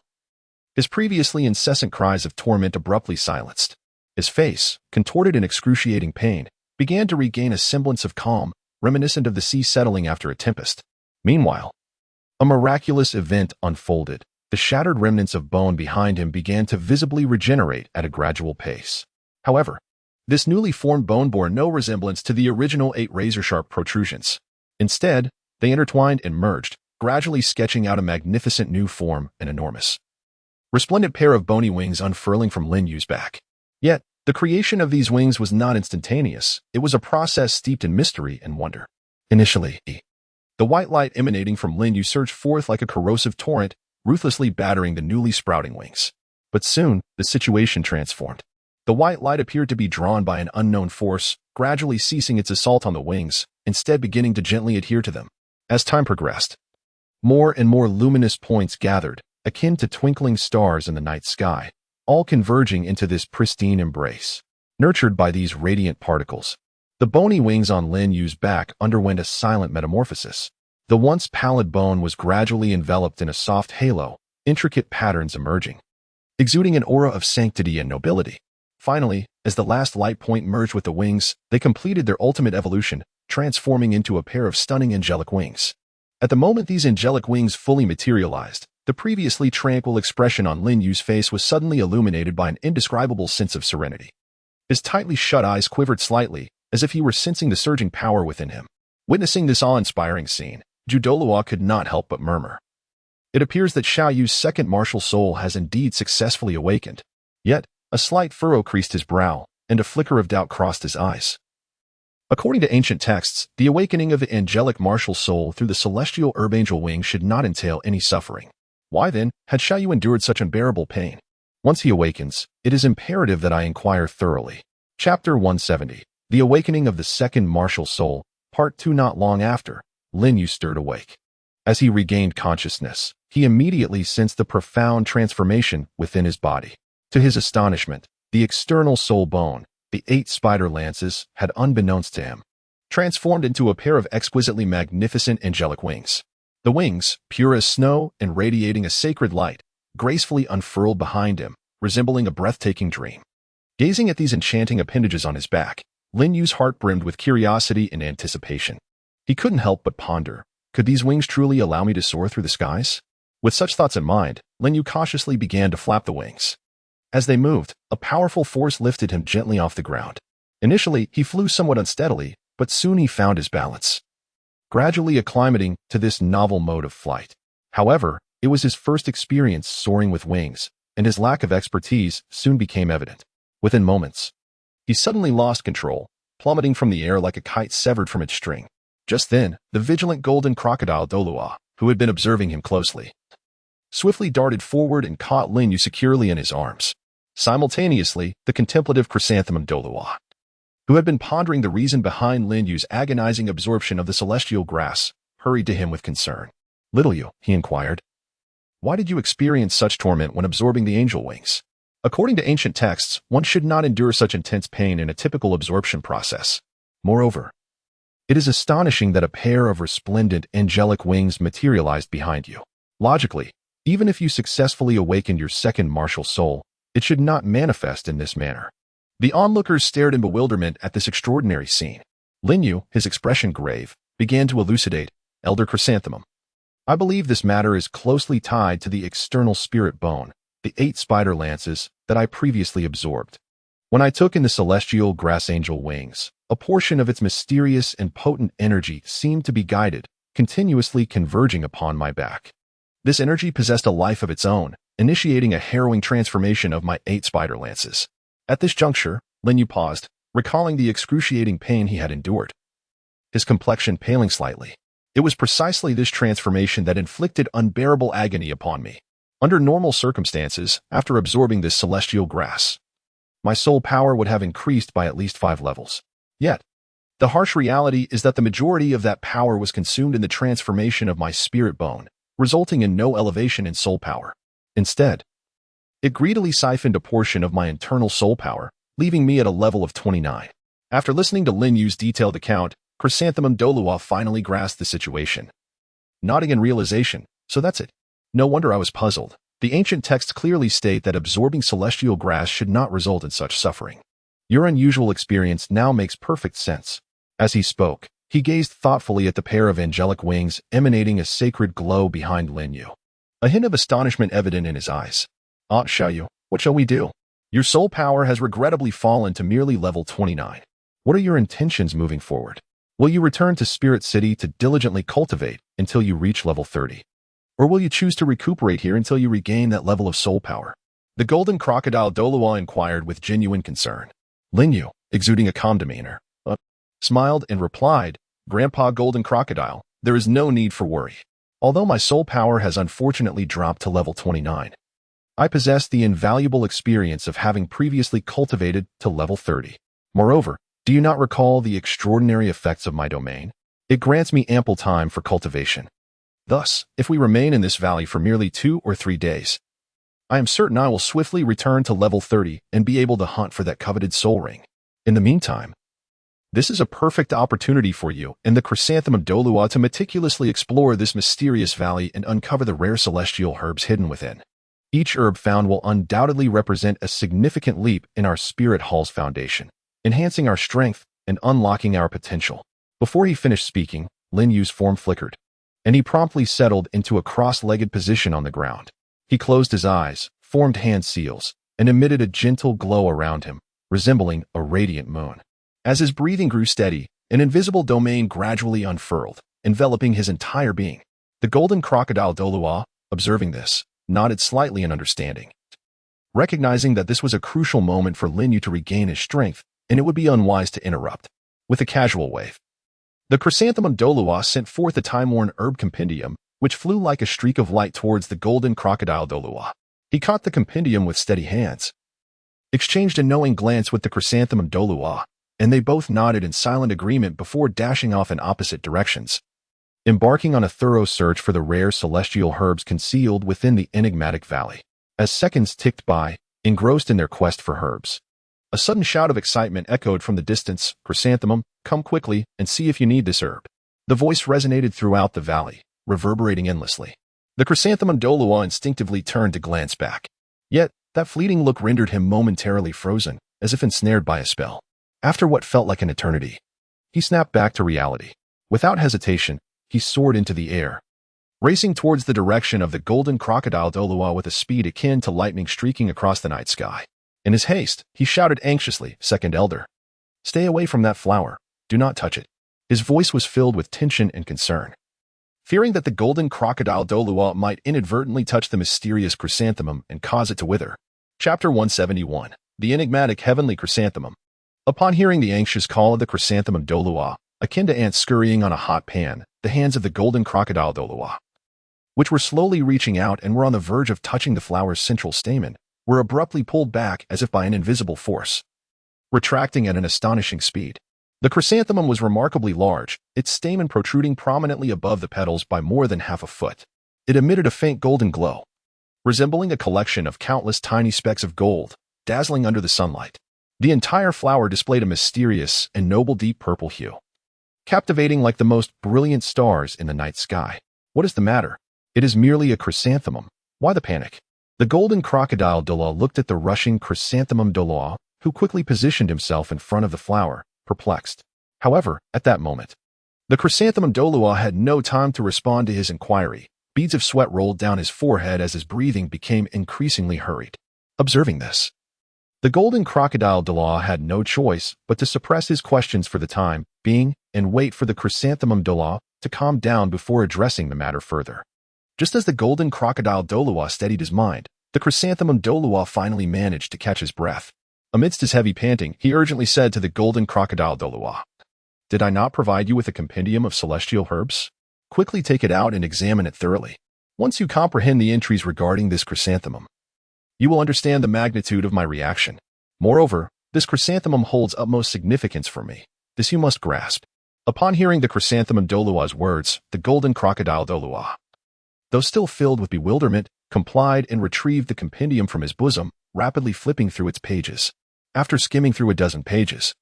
His previously incessant cries of torment abruptly silenced. His face, contorted in excruciating pain, began to regain a semblance of calm, reminiscent of the sea settling after a tempest. Meanwhile, a miraculous event unfolded. The shattered remnants of bone behind him began to visibly regenerate at a gradual pace. However, this newly formed bone bore no resemblance to the original 8 razor-sharp protrusions. Instead, they intertwined and merged, gradually sketching out a magnificent new form, an enormous, resplendent pair of bony wings unfurling from Lin Yu's back. Yet, the creation of these wings was not instantaneous. It was a process steeped in mystery and wonder. Initially, the white light emanating from Lin Yu surged forth like a corrosive torrent, ruthlessly battering the newly sprouting wings. But soon, the situation transformed. The white light appeared to be drawn by an unknown force, gradually ceasing its assault on the wings, instead beginning to gently adhere to them. As time progressed, more and more luminous points gathered, akin to twinkling stars in the night sky, all converging into this pristine embrace. Nurtured by these radiant particles, the bony wings on Lin Yu's back underwent a silent metamorphosis. The once pallid bone was gradually enveloped in a soft halo, intricate patterns emerging, exuding an aura of sanctity and nobility. Finally, as the last light point merged with the wings, they completed their ultimate evolution, transforming into a pair of stunning angelic wings. At the moment these angelic wings fully materialized, the previously tranquil expression on Lin Yu's face was suddenly illuminated by an indescribable sense of serenity. His tightly shut eyes quivered slightly, as if he were sensing the surging power within him. Witnessing this awe-inspiring scene, Douluo could not help but murmur, "It appears that Xiaoyu's second martial soul has indeed successfully awakened." Yet, a slight furrow creased his brow, and a flicker of doubt crossed his eyes. According to ancient texts, the awakening of the angelic martial soul through the celestial herb angel wing should not entail any suffering. Why then had Xiaoyu endured such unbearable pain? Once he awakens, it is imperative that I inquire thoroughly. Chapter 170. The Awakening of the Second Martial Soul, Part 2. Not long after, Lin Yu stirred awake. As he regained consciousness, he immediately sensed the profound transformation within his body. To his astonishment, the external soul bone, the 8 spider lances, had, unbeknownst to him, transformed into a pair of exquisitely magnificent angelic wings. The wings, pure as snow and radiating a sacred light, gracefully unfurled behind him, resembling a breathtaking dream. Gazing at these enchanting appendages on his back, Lin Yu's heart brimmed with curiosity and anticipation. He couldn't help but ponder, could these wings truly allow me to soar through the skies? With such thoughts in mind, Lin Yu cautiously began to flap the wings. As they moved, a powerful force lifted him gently off the ground. Initially, he flew somewhat unsteadily, but soon he found his balance, gradually acclimating to this novel mode of flight. However, it was his first experience soaring with wings, and his lack of expertise soon became evident. Within moments, he suddenly lost control, plummeting from the air like a kite severed from its string. Just then, the vigilant golden crocodile Douluo, who had been observing him closely, swiftly darted forward and caught Lin Yu securely in his arms. Simultaneously, the contemplative chrysanthemum Douluo, who had been pondering the reason behind Lin Yu's agonizing absorption of the celestial grass, hurried to him with concern. "Little Yu," he inquired, "why did you experience such torment when absorbing the angel wings?" According to ancient texts, one should not endure such intense pain in a typical absorption process. Moreover, it is astonishing that a pair of resplendent angelic wings materialized behind you. Logically, even if you successfully awakened your second martial soul, it should not manifest in this manner. The onlookers stared in bewilderment at this extraordinary scene. Linyu, his expression grave, began to elucidate. Elder Chrysanthemum, I believe this matter is closely tied to the external spirit bone, the 8 spider lances that I previously absorbed. When I took in the celestial grass angel wings, a portion of its mysterious and potent energy seemed to be guided, continuously converging upon my back. This energy possessed a life of its own, initiating a harrowing transformation of my 8 spider lances. At this juncture, Linyu paused, recalling the excruciating pain he had endured, his complexion paling slightly. It was precisely this transformation that inflicted unbearable agony upon me. Under normal circumstances, after absorbing this celestial grass, my soul power would have increased by at least 5 levels. Yet, the harsh reality is that the majority of that power was consumed in the transformation of my spirit bone, resulting in no elevation in soul power. Instead, it greedily siphoned a portion of my internal soul power, leaving me at a level of 29. After listening to Linyu's detailed account, Chrysanthemum Douluo finally grasped the situation. Nodding in realization, so that's it. No wonder I was puzzled. The ancient texts clearly state that absorbing celestial grass should not result in such suffering. Your unusual experience now makes perfect sense. As he spoke, he gazed thoughtfully at the pair of angelic wings emanating a sacred glow behind Linyu. A hint of astonishment evident in his eyes. Aunt Xiaoyu, what shall we do? Your soul power has regrettably fallen to merely level 29. What are your intentions moving forward? Will you return to Spirit City to diligently cultivate until you reach level 30? Or will you choose to recuperate here until you regain that level of soul power? The golden crocodile Douluo inquired with genuine concern. Linyu, exuding a calm demeanor, smiled and replied, Grandpa Golden Crocodile, there is no need for worry. Although my soul power has unfortunately dropped to level 29, I possess the invaluable experience of having previously cultivated to level 30. Moreover, do you not recall the extraordinary effects of my domain? It grants me ample time for cultivation. Thus, if we remain in this valley for merely 2 or 3 days, I am certain I will swiftly return to level 30 and be able to hunt for that coveted soul ring. In the meantime, this is a perfect opportunity for you and the Chrysanthemum Douluo to meticulously explore this mysterious valley and uncover the rare celestial herbs hidden within. Each herb found will undoubtedly represent a significant leap in our spirit hall's foundation, enhancing our strength and unlocking our potential. Before he finished speaking, Linyu's form flickered, and he promptly settled into a cross-legged position on the ground. He closed his eyes, formed hand seals, and emitted a gentle glow around him, resembling a radiant moon. As his breathing grew steady, an invisible domain gradually unfurled, enveloping his entire being. The golden crocodile Douluo, observing this, nodded slightly in understanding, recognizing that this was a crucial moment for Linyu to regain his strength, and it would be unwise to interrupt. With a casual wave, the Chrysanthemum Douluo sent forth a time-worn herb compendium, which flew like a streak of light towards the golden crocodile Douluo. He caught the compendium with steady hands, exchanged a knowing glance with the Chrysanthemum Douluo, and they both nodded in silent agreement before dashing off in opposite directions, embarking on a thorough search for the rare celestial herbs concealed within the enigmatic valley. As seconds ticked by, engrossed in their quest for herbs, a sudden shout of excitement echoed from the distance. Chrysanthemum, come quickly and see if you need this herb. The voice resonated throughout the valley, reverberating endlessly. The Chrysanthemum Douluo instinctively turned to glance back. Yet, that fleeting look rendered him momentarily frozen, as if ensnared by a spell. After what felt like an eternity, he snapped back to reality. Without hesitation, he soared into the air, racing towards the direction of the golden crocodile Douluo with a speed akin to lightning streaking across the night sky. In his haste, he shouted anxiously, Second Elder, stay away from that flower. Do not touch it. His voice was filled with tension and concern. Fearing that the golden crocodile Douluo might inadvertently touch the mysterious chrysanthemum and cause it to wither. Chapter 171. The Enigmatic Heavenly Chrysanthemum. Upon hearing the anxious call of the Chrysanthemum Douluo, akin to ants scurrying on a hot pan, the hands of the golden crocodile Douluo, which were slowly reaching out and were on the verge of touching the flower's central stamen, were abruptly pulled back as if by an invisible force, retracting at an astonishing speed. The chrysanthemum was remarkably large, its stamen protruding prominently above the petals by more than half a foot. It emitted a faint golden glow, resembling a collection of countless tiny specks of gold, dazzling under the sunlight. The entire flower displayed a mysterious and noble deep purple hue, captivating like the most brilliant stars in the night sky. What is the matter? It is merely a chrysanthemum. Why the panic? The golden crocodile Douluo looked at the rushing Chrysanthemum Douluo, who quickly positioned himself in front of the flower, perplexed. However, at that moment, the chrysanthemum Douluo had no time to respond to his inquiry. Beads of sweat rolled down his forehead as his breathing became increasingly hurried. Observing this, the golden crocodile Douluo had no choice but to suppress his questions for the time being and wait for the chrysanthemum Douluo to calm down before addressing the matter further. Just as the golden crocodile Douluo steadied his mind, the chrysanthemum Douluo finally managed to catch his breath. Amidst his heavy panting, he urgently said to the golden crocodile Douluo, "Did I not provide you with a compendium of celestial herbs? Quickly take it out and examine it thoroughly. Once you comprehend the entries regarding this chrysanthemum, you will understand the magnitude of my reaction. Moreover, this chrysanthemum holds utmost significance for me. This you must grasp." Upon hearing the chrysanthemum Douluo's words, the golden crocodile Douluo, though still filled with bewilderment, complied and retrieved the compendium from his bosom, rapidly flipping through its pages. After skimming through a dozen pages,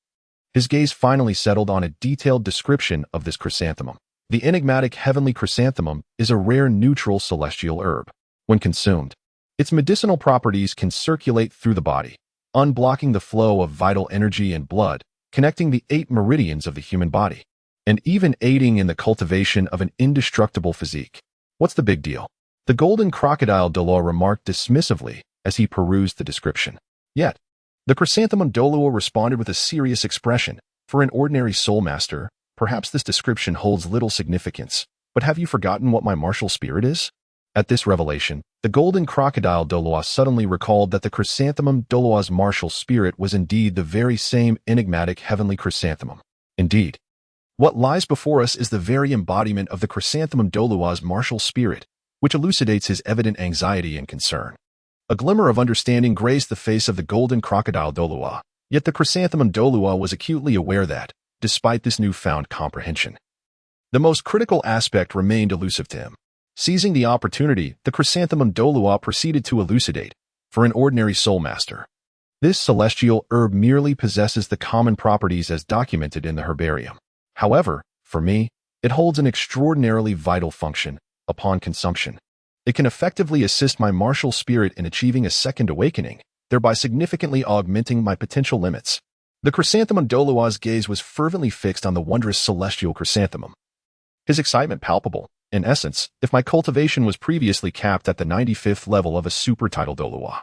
his gaze finally settled on a detailed description of this chrysanthemum. The enigmatic heavenly chrysanthemum is a rare neutral celestial herb. When consumed, its medicinal properties can circulate through the body, unblocking the flow of vital energy and blood, connecting the 8 meridians of the human body, and even aiding in the cultivation of an indestructible physique. What's the big deal? The golden crocodile Douluo remarked dismissively as he perused the description. Yet, the chrysanthemum Douluo responded with a serious expression. For an ordinary soul master, perhaps this description holds little significance, but have you forgotten what my martial spirit is? At this revelation, the golden crocodile Douluo suddenly recalled that the chrysanthemum Douluo's martial spirit was indeed the very same enigmatic heavenly chrysanthemum. Indeed, what lies before us is the very embodiment of the chrysanthemum Douluo's martial spirit, which elucidates his evident anxiety and concern. A glimmer of understanding graced the face of the golden crocodile Douluo, yet the chrysanthemum Douluo was acutely aware that, despite this newfound comprehension, the most critical aspect remained elusive to him. Seizing the opportunity, the chrysanthemum Douluo proceeded to elucidate. For an ordinary soul master, this celestial herb merely possesses the common properties as documented in the herbarium. However, for me, it holds an extraordinarily vital function. Upon consumption, it can effectively assist my martial spirit in achieving a second awakening, thereby significantly augmenting my potential limits. The chrysanthemum Douluo's gaze was fervently fixed on the wondrous celestial chrysanthemum, his excitement palpable. In essence, if my cultivation was previously capped at the 95th level of a super title Douluo,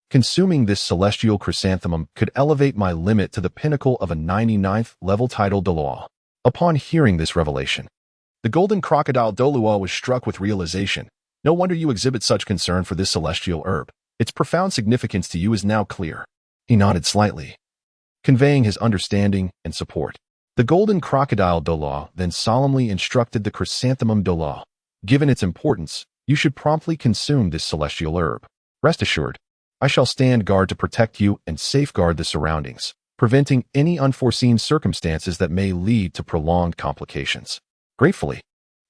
consuming this celestial chrysanthemum could elevate my limit to the pinnacle of a 99th level title Douluo. Upon hearing this revelation, the golden crocodile Douluo was struck with realization. No wonder you exhibit such concern for this celestial herb. Its profound significance to you is now clear. He nodded slightly, conveying his understanding and support. The golden crocodile Douluo then solemnly instructed the chrysanthemum Douluo, "Given its importance, you should promptly consume this celestial herb. Rest assured, I shall stand guard to protect you and safeguard the surroundings, preventing any unforeseen circumstances that may lead to prolonged complications." Gratefully,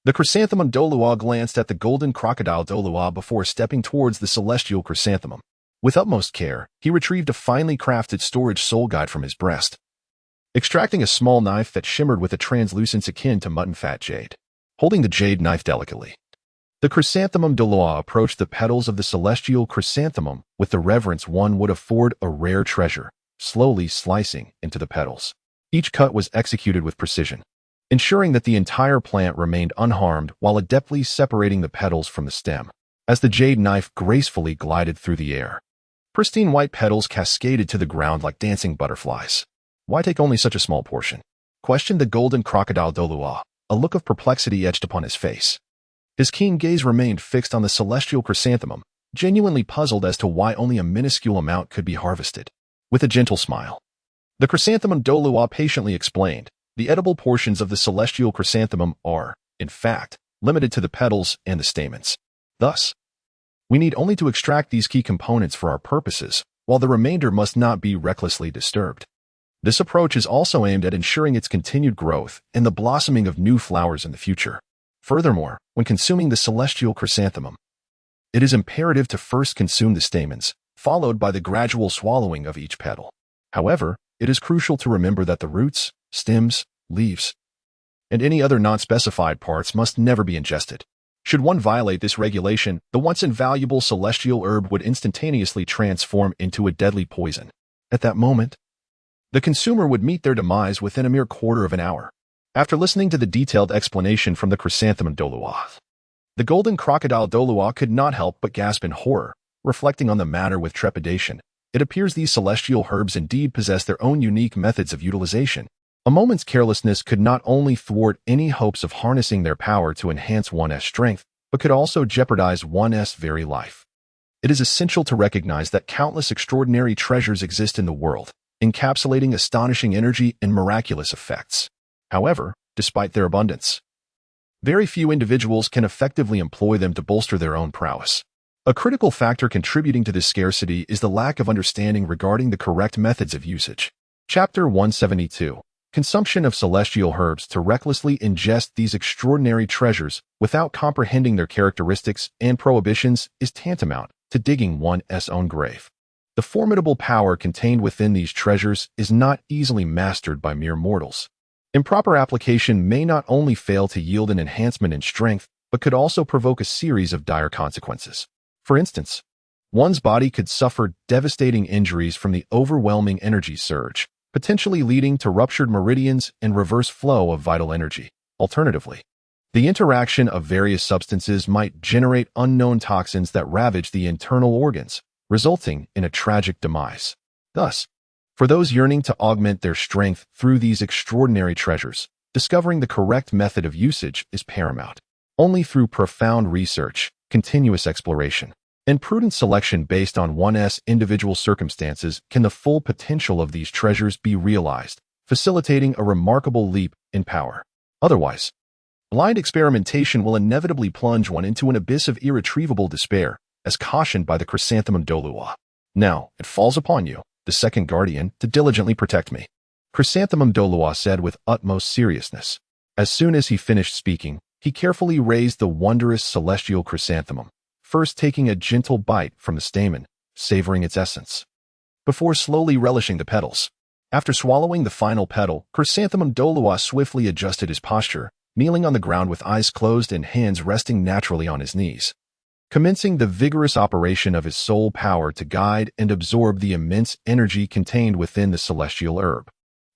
the chrysanthemum Douluo glanced at the golden crocodile Douluo before stepping towards the celestial chrysanthemum. With utmost care, he retrieved a finely crafted storage soul guide from his breast, extracting a small knife that shimmered with a translucence akin to mutton-fat jade. Holding the jade knife delicately, the chrysanthemum Douluo approached the petals of the celestial chrysanthemum with the reverence one would afford a rare treasure, slowly slicing into the petals. Each cut was executed with precision, ensuring that the entire plant remained unharmed while adeptly separating the petals from the stem. As the jade knife gracefully glided through the air, pristine white petals cascaded to the ground like dancing butterflies. "Why take only such a small portion?" questioned the golden crocodile Douluo. A look of perplexity etched upon his face. His keen gaze remained fixed on the celestial chrysanthemum, genuinely puzzled as to why only a minuscule amount could be harvested. With a gentle smile, the chrysanthemum Douluo patiently explained, "The edible portions of the celestial chrysanthemum are, in fact, limited to the petals and the stamens. Thus, we need only to extract these key components for our purposes, while the remainder must not be recklessly disturbed." This approach is also aimed at ensuring its continued growth and the blossoming of new flowers in the future. Furthermore, when consuming the celestial chrysanthemum, it is imperative to first consume the stamens, followed by the gradual swallowing of each petal. However, it is crucial to remember that the roots, stems, leaves, and any other non-specified parts must never be ingested. Should one violate this regulation, the once invaluable celestial herb would instantaneously transform into a deadly poison. At that moment, the consumer would meet their demise within a mere quarter of an hour. After listening to the detailed explanation from the chrysanthemum Douluo, the golden crocodile Douluo could not help but gasp in horror, reflecting on the matter with trepidation. It appears these celestial herbs indeed possess their own unique methods of utilization. A moment's carelessness could not only thwart any hopes of harnessing their power to enhance one's strength, but could also jeopardize one's very life. It is essential to recognize that countless extraordinary treasures exist in the world, encapsulating astonishing energy and miraculous effects. However, despite their abundance, very few individuals can effectively employ them to bolster their own prowess. A critical factor contributing to this scarcity is the lack of understanding regarding the correct methods of usage. Chapter 172. Consumption of celestial herbs. To recklessly ingest these extraordinary treasures without comprehending their characteristics and prohibitions is tantamount to digging one's own grave. The formidable power contained within these treasures is not easily mastered by mere mortals. Improper application may not only fail to yield an enhancement in strength, but could also provoke a series of dire consequences. For instance, one's body could suffer devastating injuries from the overwhelming energy surge, potentially leading to ruptured meridians and reverse flow of vital energy. Alternatively, the interaction of various substances might generate unknown toxins that ravage the internal organs, resulting in a tragic demise. Thus, for those yearning to augment their strength through these extraordinary treasures, discovering the correct method of usage is paramount. Only through profound research, continuous exploration, and prudent selection based on one's individual circumstances can the full potential of these treasures be realized, facilitating a remarkable leap in power. Otherwise, blind experimentation will inevitably plunge one into an abyss of irretrievable despair, as cautioned by the chrysanthemum Douluo. Now, it falls upon you, the second guardian, to diligently protect me, Chrysanthemum Douluo said with utmost seriousness. As soon as he finished speaking, he carefully raised the wondrous celestial chrysanthemum, first taking a gentle bite from the stamen, savoring its essence, before slowly relishing the petals. After swallowing the final petal, Chrysanthemum Douluo swiftly adjusted his posture, kneeling on the ground with eyes closed and hands resting naturally on his knees, commencing the vigorous operation of his soul power to guide and absorb the immense energy contained within the celestial herb.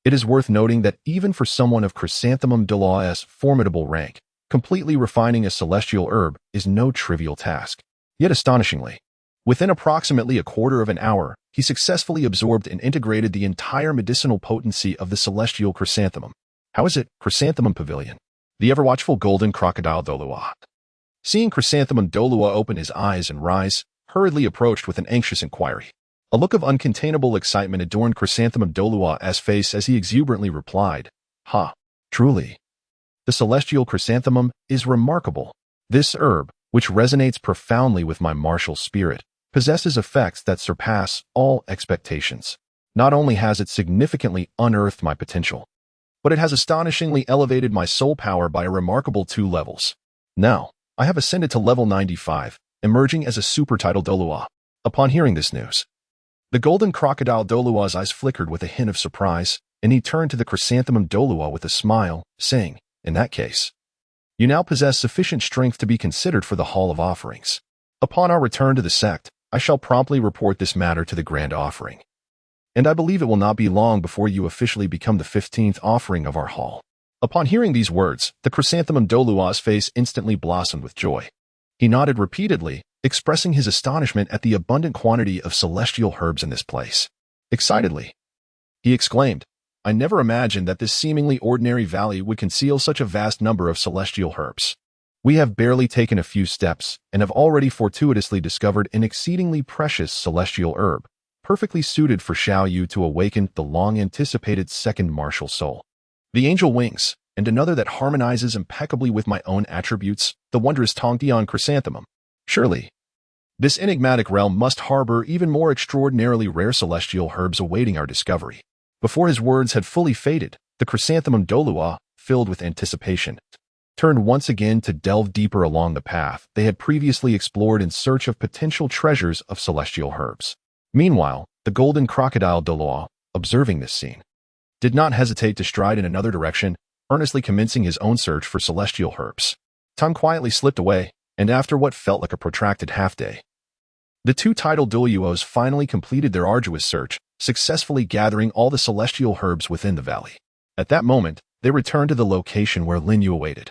It is worth noting that even for someone of Chrysanthemum Douluo's formidable rank, completely refining a celestial herb is no trivial task. Yet astonishingly, within approximately a quarter of an hour, he successfully absorbed and integrated the entire medicinal potency of the celestial chrysanthemum. How is it, Chrysanthemum Pavilion? The ever-watchful golden crocodile Douluo, seeing Chrysanthemum Douluo open his eyes and rise, hurriedly approached with an anxious inquiry. A look of uncontainable excitement adorned Chrysanthemum Douluo's face as he exuberantly replied, "Ha! Truly, the celestial chrysanthemum is remarkable. This herb, which resonates profoundly with my martial spirit, possesses effects that surpass all expectations. Not only has it significantly unearthed my potential, but it has astonishingly elevated my soul power by a remarkable 2 levels. Now, I have ascended to level 95, emerging as a super title Douluo." Upon hearing this news, the golden crocodile Douluo's eyes flickered with a hint of surprise, and he turned to the chrysanthemum Douluo with a smile, saying, "In that case, you now possess sufficient strength to be considered for the Hall of Offerings. Upon our return to the sect, I shall promptly report this matter to the Grand Offering, and I believe it will not be long before you officially become the 15th offering of our hall." Upon hearing these words, the chrysanthemum Douluo's face instantly blossomed with joy. He nodded repeatedly, expressing his astonishment at the abundant quantity of celestial herbs in this place. Excitedly, he exclaimed, "I never imagined that this seemingly ordinary valley would conceal such a vast number of celestial herbs. We have barely taken a few steps and have already fortuitously discovered an exceedingly precious celestial herb, perfectly suited for Xiao Yu to awaken the long-anticipated second martial soul. The angel wings, and another that harmonizes impeccably with my own attributes, the wondrous Tongdian chrysanthemum. Surely, this enigmatic realm must harbor even more extraordinarily rare celestial herbs awaiting our discovery." Before his words had fully faded, the chrysanthemum Douluo, filled with anticipation, turned once again to delve deeper along the path they had previously explored in search of potential treasures of celestial herbs. Meanwhile, the golden crocodile Douluo, observing this scene, did not hesitate to stride in another direction, earnestly commencing his own search for celestial herbs. Time quietly slipped away, and after what felt like a protracted half-day, the 2 titled Douluos finally completed their arduous search, successfully gathering all the celestial herbs within the valley. At that moment, they returned to the location where Linyu awaited,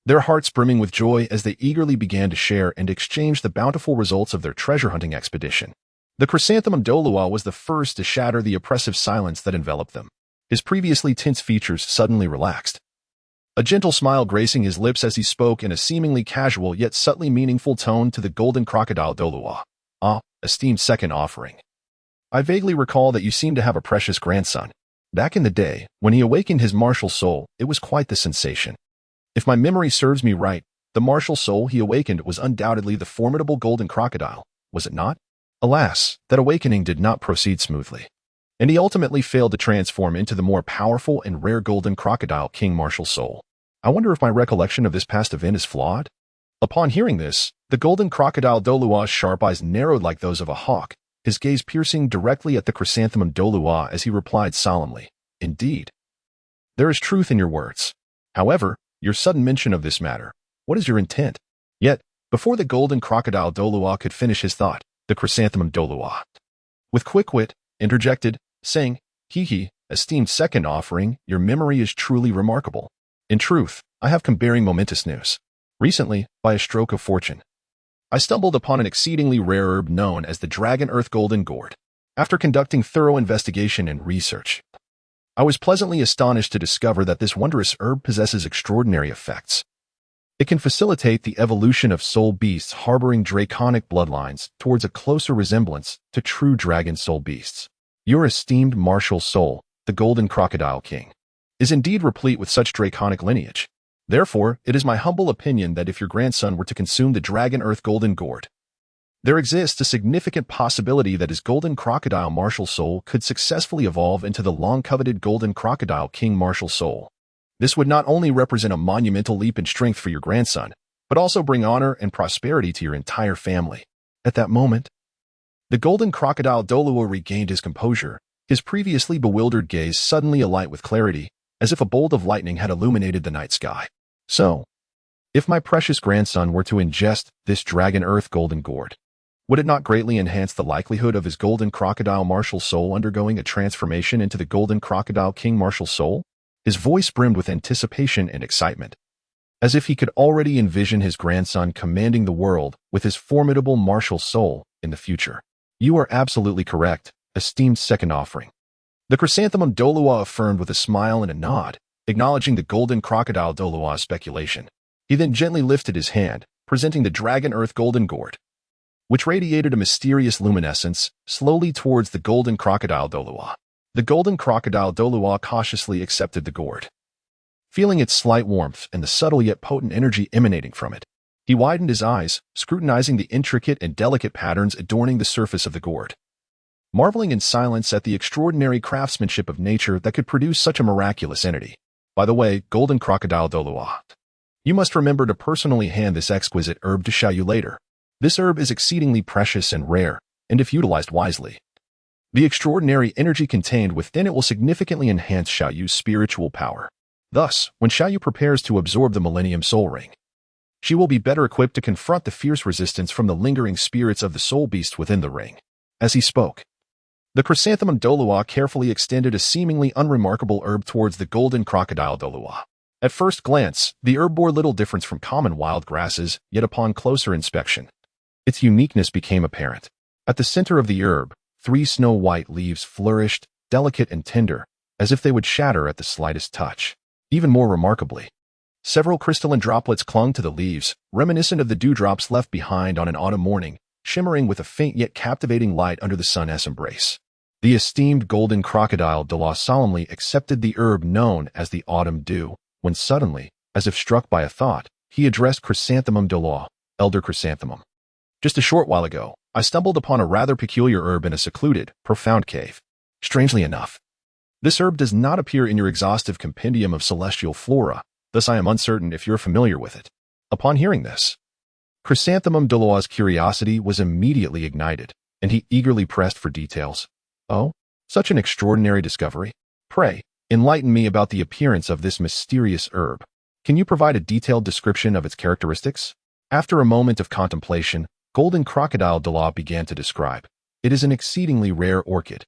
their hearts brimming with joy as they eagerly began to share and exchange the bountiful results of their treasure-hunting expedition. The chrysanthemum Douluo was the first to shatter the oppressive silence that enveloped them. His previously tense features suddenly relaxed, a gentle smile gracing his lips as he spoke in a seemingly casual yet subtly meaningful tone to the golden crocodile Douluo. "Ah, esteemed second offering. I vaguely recall that you seem to have a precious grandson. Back in the day, when he awakened his martial soul, it was quite the sensation. If my memory serves me right, the martial soul he awakened was undoubtedly the formidable golden crocodile, was it not? Alas, that awakening did not proceed smoothly, and he ultimately failed to transform into the more powerful and rare golden crocodile king martial soul. I wonder if my recollection of this past event is flawed?" Upon hearing this, the golden crocodile Douluo's sharp eyes narrowed like those of a hawk, his gaze piercing directly at the chrysanthemum Douluo as he replied solemnly, "Indeed. There is truth in your words. However, your sudden mention of this matter, what is your intent?" Yet, before the golden crocodile Douluo could finish his thought, the chrysanthemum Douluo, with quick wit, interjected, saying, "Hee, esteemed second offering, your memory is truly remarkable. In truth, I have come bearing momentous news. Recently, by a stroke of fortune, I stumbled upon an exceedingly rare herb known as the Dragon Earth Golden Gourd. After conducting thorough investigation and research, I was pleasantly astonished to discover that this wondrous herb possesses extraordinary effects. It can facilitate the evolution of soul beasts harboring draconic bloodlines towards a closer resemblance to true dragon soul beasts. Your esteemed martial soul, the Golden Crocodile King, is indeed replete with such draconic lineage. Therefore, it is my humble opinion that if your grandson were to consume the Dragon Earth Golden Gourd, there exists a significant possibility that his Golden Crocodile martial soul could successfully evolve into the long-coveted Golden Crocodile King martial soul. This would not only represent a monumental leap in strength for your grandson, but also bring honor and prosperity to your entire family." At that moment, the golden crocodile Douluo regained his composure, his previously bewildered gaze suddenly alight with clarity, as if a bolt of lightning had illuminated the night sky. "So, if my precious grandson were to ingest this Dragon Earth Golden Gourd, would it not greatly enhance the likelihood of his Golden Crocodile martial soul undergoing a transformation into the Golden Crocodile King martial soul?" His voice brimmed with anticipation and excitement, as if he could already envision his grandson commanding the world with his formidable martial soul in the future. "You are absolutely correct, esteemed second offering," the chrysanthemum Douluo affirmed with a smile and a nod, acknowledging the golden crocodile Douluo's speculation. He then gently lifted his hand, presenting the Dragon Earth Golden Gourd, which radiated a mysterious luminescence slowly towards the golden crocodile Douluo. The golden crocodile Douluo cautiously accepted the gourd, feeling its slight warmth and the subtle yet potent energy emanating from it. He widened his eyes, scrutinizing the intricate and delicate patterns adorning the surface of the gourd, marveling in silence at the extraordinary craftsmanship of nature that could produce such a miraculous entity. "By the way, golden crocodile Douluo, you must remember to personally hand this exquisite herb to Xiaoyu later. This herb is exceedingly precious and rare, and if utilized wisely, the extraordinary energy contained within it will significantly enhance Xiaoyu's spiritual power. Thus, when Xiaoyu prepares to absorb the Millennium Soul Ring, she will be better equipped to confront the fierce resistance from the lingering spirits of the soul beast within the ring." As he spoke, the chrysanthemum Douluo carefully extended a seemingly unremarkable herb towards the golden crocodile Douluo. At first glance, the herb bore little difference from common wild grasses, yet upon closer inspection, its uniqueness became apparent. At the center of the herb, 3 snow-white leaves flourished, delicate and tender, as if they would shatter at the slightest touch. Even more remarkably, several crystalline droplets clung to the leaves, reminiscent of the dewdrops left behind on an autumn morning, shimmering with a faint yet captivating light under the sun's embrace. The esteemed golden crocodile Douluo solemnly accepted the herb known as the autumn dew, when suddenly, as if struck by a thought, he addressed Chrysanthemum Douluo, Elder Chrysanthemum. "Just a short while ago, I stumbled upon a rather peculiar herb in a secluded, profound cave. Strangely enough, this herb does not appear in your exhaustive compendium of celestial flora, thus I am uncertain if you're familiar with it." Upon hearing this, Chrysanthemum Douluo's curiosity was immediately ignited, and he eagerly pressed for details. "Oh, such an extraordinary discovery. Pray, enlighten me about the appearance of this mysterious herb. Can you provide a detailed description of its characteristics?" After a moment of contemplation, Golden Crocodile Douluo began to describe. "It is an exceedingly rare orchid,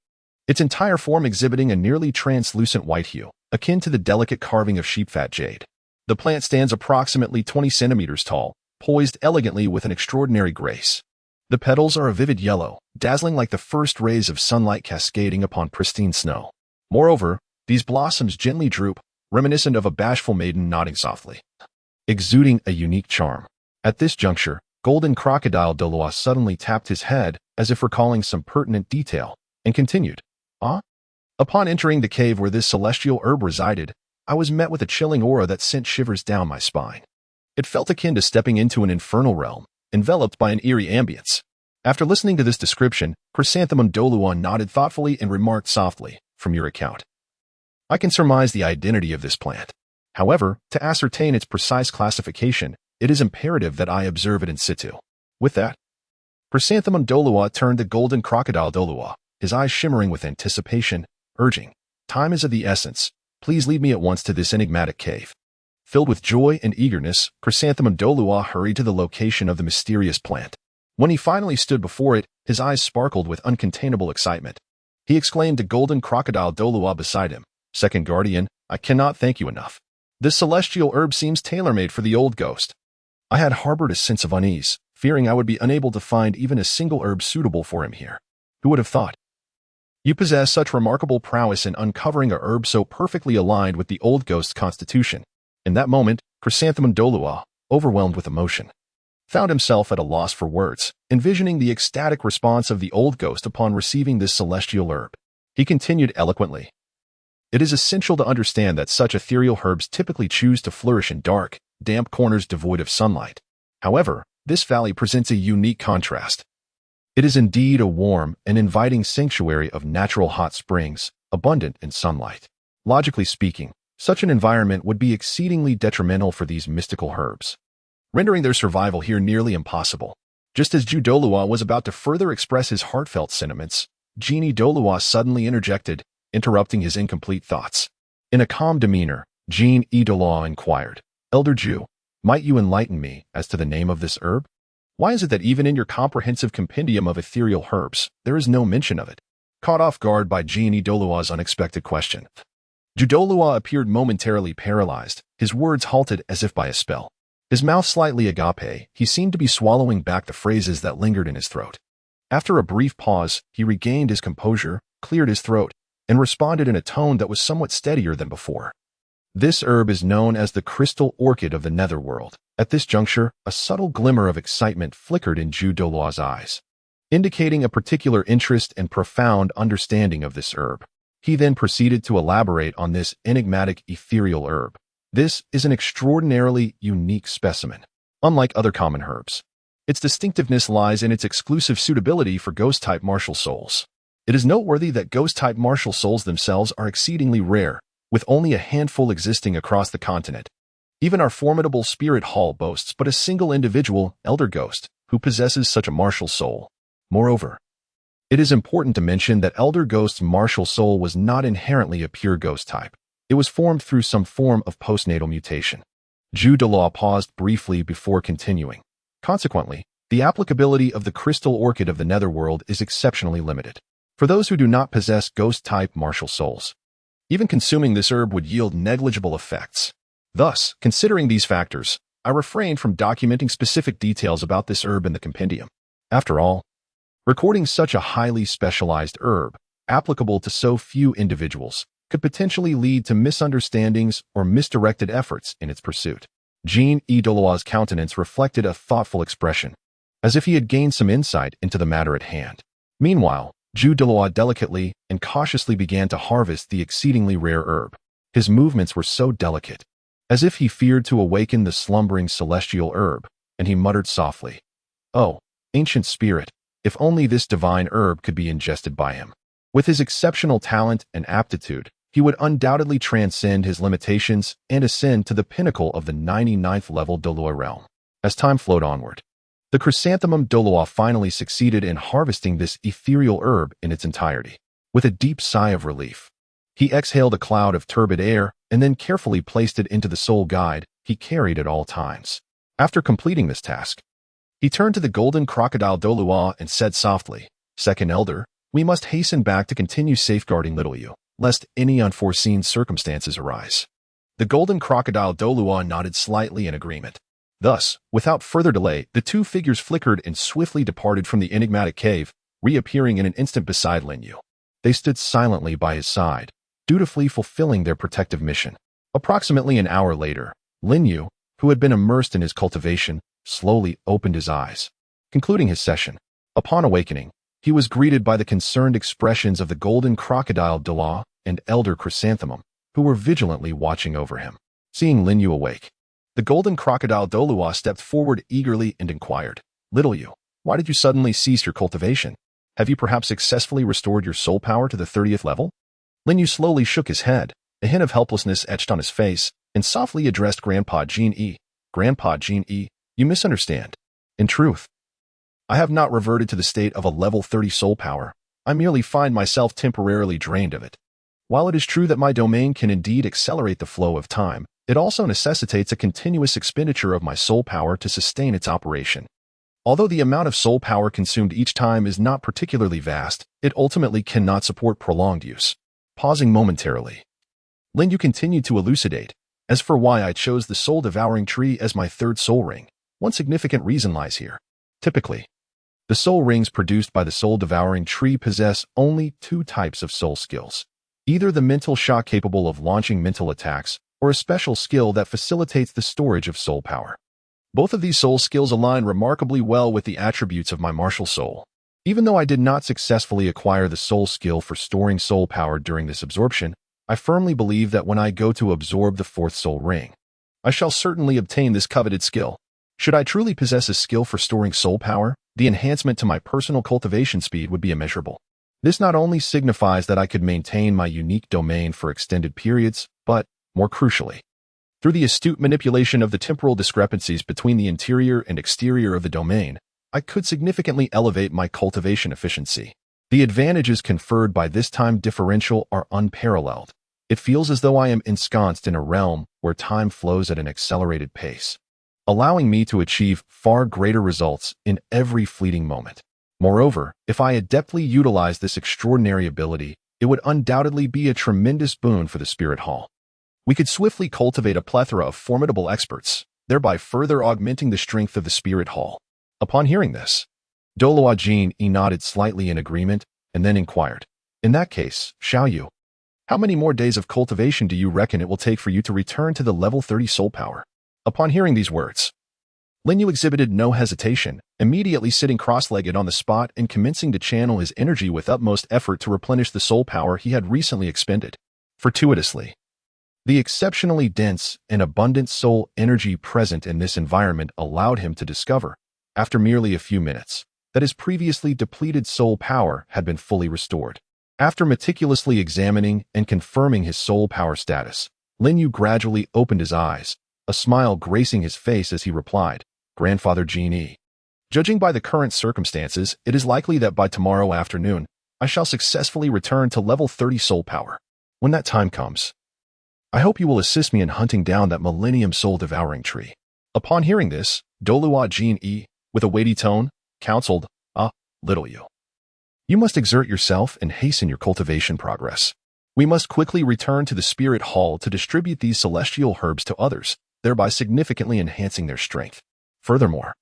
its entire form exhibiting a nearly translucent white hue, akin to the delicate carving of sheepfat jade. The plant stands approximately 20 centimeters tall, poised elegantly with an extraordinary grace. The petals are a vivid yellow, dazzling like the first rays of sunlight cascading upon pristine snow. Moreover, these blossoms gently droop, reminiscent of a bashful maiden nodding softly, exuding a unique charm. At this juncture, Golden Crocodile Douluo suddenly tapped his head as if recalling some pertinent detail, and continued, "Ah?" Upon entering the cave where this celestial herb resided, I was met with a chilling aura that sent shivers down my spine. It felt akin to stepping into an infernal realm, enveloped by an eerie ambience. After listening to this description, Chrysanthemum Douluo nodded thoughtfully and remarked softly, "From your account, I can surmise the identity of this plant. However, to ascertain its precise classification, it is imperative that I observe it in situ." With that, Chrysanthemum Douluo turned to Golden Crocodile Douluo, his eyes shimmering with anticipation, urging, "Time is of the essence. Please lead me at once to this enigmatic cave." Filled with joy and eagerness, Chrysanthemum Douluo hurried to the location of the mysterious plant. When he finally stood before it, his eyes sparkled with uncontainable excitement. He exclaimed to Golden Crocodile Douluo beside him, "Second Guardian, I cannot thank you enough. This celestial herb seems tailor-made for the old ghost." I had harbored a sense of unease, fearing I would be unable to find even a single herb suitable for him here. Who would have thought? You possess such remarkable prowess in uncovering a herb so perfectly aligned with the old ghost's constitution. In that moment, Chrysanthemum Douluo, overwhelmed with emotion, found himself at a loss for words, envisioning the ecstatic response of the old ghost upon receiving this celestial herb. He continued eloquently, "It is essential to understand that such ethereal herbs typically choose to flourish in dark, damp corners devoid of sunlight. However, this valley presents a unique contrast. It is indeed a warm and inviting sanctuary of natural hot springs, abundant in sunlight. Logically speaking, such an environment would be exceedingly detrimental for these mystical herbs, rendering their survival here nearly impossible." Just as Ju Douluo was about to further express his heartfelt sentiments, Genie Douluo suddenly interjected, interrupting his incomplete thoughts. In a calm demeanor, Jean Douluo inquired, "Elder Ju, might you enlighten me as to the name of this herb? Why is it that even in your comprehensive compendium of ethereal herbs, there is no mention of it?" Caught off guard by Genie Douluo's unexpected question, Ju Douluo appeared momentarily paralyzed, his words halted as if by a spell. His mouth slightly agape, he seemed to be swallowing back the phrases that lingered in his throat. After a brief pause, he regained his composure, cleared his throat, and responded in a tone that was somewhat steadier than before. "This herb is known as the crystal orchid of the netherworld." At this juncture, a subtle glimmer of excitement flickered in Ju Douluo's eyes, indicating a particular interest and profound understanding of this herb. He then proceeded to elaborate on this enigmatic ethereal herb. "This is an extraordinarily unique specimen, unlike other common herbs. Its distinctiveness lies in its exclusive suitability for ghost-type martial souls. It is noteworthy that ghost-type martial souls themselves are exceedingly rare, with only a handful existing across the continent. Even our formidable spirit hall boasts but a single individual, Elder Ghost, who possesses such a martial soul. Moreover, it is important to mention that Elder Ghost's martial soul was not inherently a pure ghost type. It was formed through some form of postnatal mutation." Ju Douluo paused briefly before continuing. "Consequently, the applicability of the crystal orchid of the netherworld is exceptionally limited for those who do not possess ghost-type martial souls. Even consuming this herb would yield negligible effects. Thus, considering these factors, I refrained from documenting specific details about this herb in the compendium. After all, recording such a highly specialized herb, applicable to so few individuals, could potentially lead to misunderstandings or misdirected efforts in its pursuit." Jean Douluo's countenance reflected a thoughtful expression, as if he had gained some insight into the matter at hand. Meanwhile, Ju Douluo delicately and cautiously began to harvest the exceedingly rare herb. His movements were so delicate, as if he feared to awaken the slumbering celestial herb, and he muttered softly, "Oh, ancient spirit, if only this divine herb could be ingested by him. With his exceptional talent and aptitude, he would undoubtedly transcend his limitations and ascend to the pinnacle of the 99th level Douluo realm." As time flowed onward, the Chrysanthemum Douluo finally succeeded in harvesting this ethereal herb in its entirety. With a deep sigh of relief, he exhaled a cloud of turbid air and then carefully placed it into the soul guide he carried at all times. After completing this task, he turned to the Golden Crocodile Douluo and said softly, "Second Elder, We must hasten back to continue safeguarding little you, lest any unforeseen circumstances arise. The golden crocodile Douluo nodded slightly in agreement. Thus, without further delay, the two figures flickered and swiftly departed from the enigmatic cave, reappearing in an instant beside Lin Yu. They stood silently by his side, dutifully fulfilling their protective mission. Approximately an hour later, Lin Yu, who had been immersed in his cultivation, slowly opened his eyes. Concluding his session, upon awakening, he was greeted by the concerned expressions of the golden crocodile Douluo and elder Chrysanthemum, who were vigilantly watching over him. Seeing Lin Yu awake, the golden crocodile Douluo stepped forward eagerly and inquired, "Little Yu, why did you suddenly cease your cultivation? Have you perhaps successfully restored your soul power to the 30th level?" Lin Yu slowly shook his head, a hint of helplessness etched on his face, and softly addressed Grandpa Jin E. "Grandpa Jin E, you misunderstand. In truth, I have not reverted to the state of a level 30 soul power. I merely find myself temporarily drained of it. While it is true that my domain can indeed accelerate the flow of time, it also necessitates a continuous expenditure of my soul power to sustain its operation. Although the amount of soul power consumed each time is not particularly vast, it ultimately cannot support prolonged use." Pausing momentarily, Lin Yu continued to elucidate, "As for why I chose the soul-devouring tree as my third soul ring, one significant reason lies here. Typically, the soul rings produced by the soul-devouring tree possess only two types of soul skills, either the mental shock capable of launching mental attacks or a special skill that facilitates the storage of soul power. Both of these soul skills align remarkably well with the attributes of my martial soul. Even though I did not successfully acquire the soul skill for storing soul power during this absorption, I firmly believe that when I go to absorb the fourth soul ring, I shall certainly obtain this coveted skill. Should I truly possess a skill for storing soul power, the enhancement to my personal cultivation speed would be immeasurable. This not only signifies that I could maintain my unique domain for extended periods, but, more crucially, through the astute manipulation of the temporal discrepancies between the interior and exterior of the domain, I could significantly elevate my cultivation efficiency. The advantages conferred by this time differential are unparalleled. It feels as though I am ensconced in a realm where time flows at an accelerated pace, allowing me to achieve far greater results in every fleeting moment. Moreover, if I adeptly utilize this extraordinary ability, it would undoubtedly be a tremendous boon for the Spirit Hall. We could swiftly cultivate a plethora of formidable experts, thereby further augmenting the strength of the Spirit Hall." Upon hearing this, Douluo Jin E nodded slightly in agreement and then inquired, "In that case, Xiao Yu, how many more days of cultivation do you reckon it will take for you to return to the level 30 soul power?" Upon hearing these words, Lin Yu exhibited no hesitation, immediately sitting cross-legged on the spot and commencing to channel his energy with utmost effort to replenish the soul power he had recently expended. Fortuitously, the exceptionally dense and abundant soul energy present in this environment allowed him to discover, after merely a few minutes, that his previously depleted soul power had been fully restored. After meticulously examining and confirming his soul power status, Lin Yu gradually opened his eyes, a smile gracing his face as he replied, "Grandfather Jin E, judging by the current circumstances, it is likely that by tomorrow afternoon, I shall successfully return to level 30 soul power. When that time comes, I hope you will assist me in hunting down that Millennium Soul-Devouring Tree." Upon hearing this, Douluo Jin E, with a weighty tone, counseled, "Little Yu, you must exert yourself and hasten your cultivation progress. We must quickly return to the Spirit Hall to distribute these celestial herbs to others, thereby significantly enhancing their strength. Furthermore,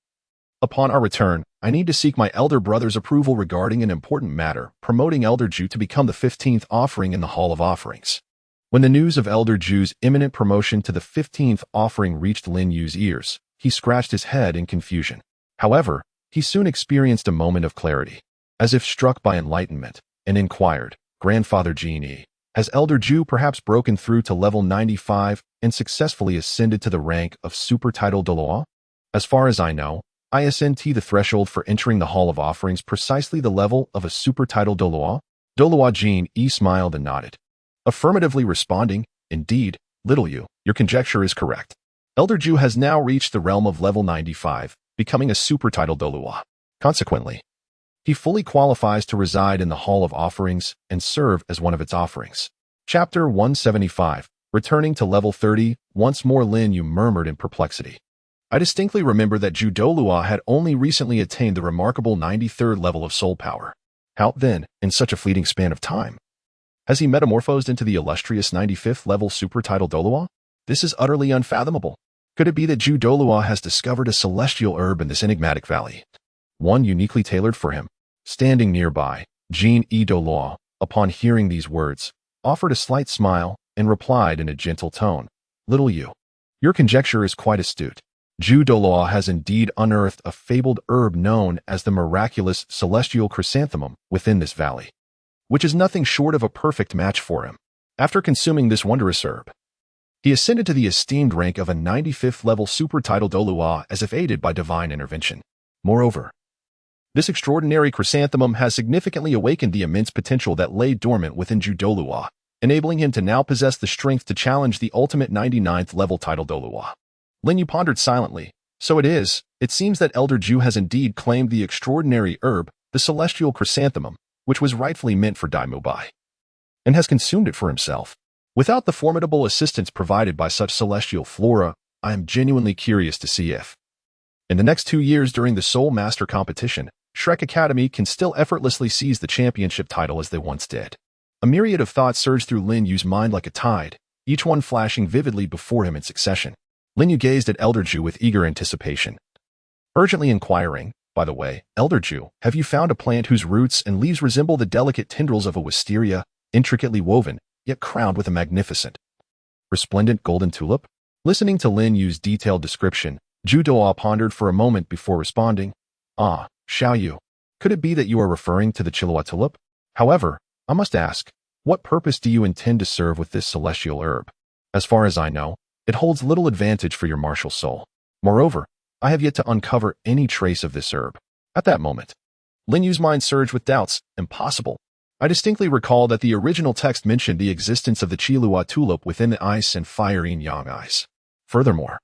upon our return, I need to seek my elder brother's approval regarding an important matter, promoting Elder Ju to become the 15th offering in the Hall of Offerings." When the news of Elder Ju's imminent promotion to the 15th offering reached Lin Yu's ears, he scratched his head in confusion. However, he soon experienced a moment of clarity, as if struck by enlightenment, and inquired, "Grandfather Jin E, has Elder Ju perhaps broken through to level 95 and successfully ascended to the rank of Super Title Douluo? As far as I know, ISNT the threshold for entering the Hall of Offerings precisely the level of a Super Title Douluo?" Douluo Jin E smiled and nodded, affirmatively responding, "Indeed, Little Yu, your conjecture is correct. Elder Ju has now reached the realm of level 95, becoming a super title Douluo. Consequently, he fully qualifies to reside in the Hall of Offerings and serve as one of its offerings." Chapter 175, Returning to Level 30, once more Lin Yu murmured in perplexity. I distinctly remember that Ju Douluo had only recently attained the remarkable 93rd level of soul power. How, then, in such a fleeting span of time, has he metamorphosed into the illustrious 95th level super title Douluo? This is utterly unfathomable. Could it be that Douluo has discovered a celestial herb in this enigmatic valley? One uniquely tailored for him. Standing nearby, Douluo, upon hearing these words, offered a slight smile and replied in a gentle tone, "Little you, your conjecture is quite astute. Douluo has indeed unearthed a fabled herb known as the miraculous celestial chrysanthemum within this valley, which is nothing short of a perfect match for him. After consuming this wondrous herb, he ascended to the esteemed rank of a 95th level super title Douluo as if aided by divine intervention. Moreover, this extraordinary chrysanthemum has significantly awakened the immense potential that lay dormant within Douluo, enabling him to now possess the strength to challenge the ultimate 99th level title Douluo." Lin Yu pondered silently. So it seems that Elder Ju has indeed claimed the extraordinary herb, the celestial chrysanthemum, which was rightfully meant for Daimu Bai, and has consumed it for himself. Without the formidable assistance provided by such celestial flora, I am genuinely curious to see if, in the next 2 years during the Soul Master competition, Shrek Academy can still effortlessly seize the championship title as they once did. A myriad of thoughts surged through Lin Yu's mind like a tide, each one flashing vividly before him in succession. Lin Yu gazed at Elder Ju with eager anticipation, urgently inquiring, "By the way, Elder Ju, have you found a plant whose roots and leaves resemble the delicate tendrils of a wisteria, intricately woven, yet crowned with a magnificent, resplendent golden tulip?" Listening to Lin Yu's detailed description, Douluo pondered for a moment before responding, "Ah, Xiao Yu, could it be that you are referring to the Chilua tulip? However, I must ask, what purpose do you intend to serve with this celestial herb? As far as I know, it holds little advantage for your martial soul. Moreover, I have yet to uncover any trace of this herb." At that moment, Lin Yu's mind surged with doubts. Impossible. I distinctly recall that the original text mentioned the existence of the Chilua tulip within the ice and fire yin-yang ice. Furthermore,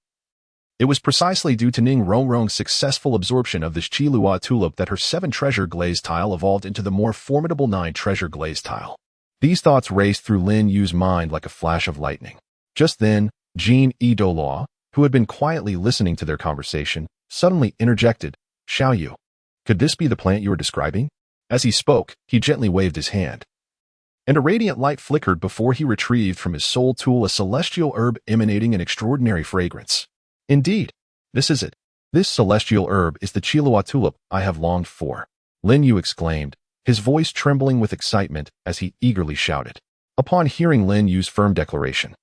it was precisely due to Ning Rongrong's successful absorption of this Chilua tulip that her 7-treasure glaze tile evolved into the more formidable 9-treasure glaze tile. These thoughts raced through Lin Yu's mind like a flash of lightning. Just then, Douluo, who had been quietly listening to their conversation, suddenly interjected, "Xiao Yu, could this be the plant you are describing?" As he spoke, he gently waved his hand, and a radiant light flickered before he retrieved from his soul tool a celestial herb emanating an extraordinary fragrance. "Indeed, this is it. This celestial herb is the Chilua tulip I have longed for," Lin Yu exclaimed, his voice trembling with excitement as he eagerly shouted. Upon hearing Lin Yu's firm declaration,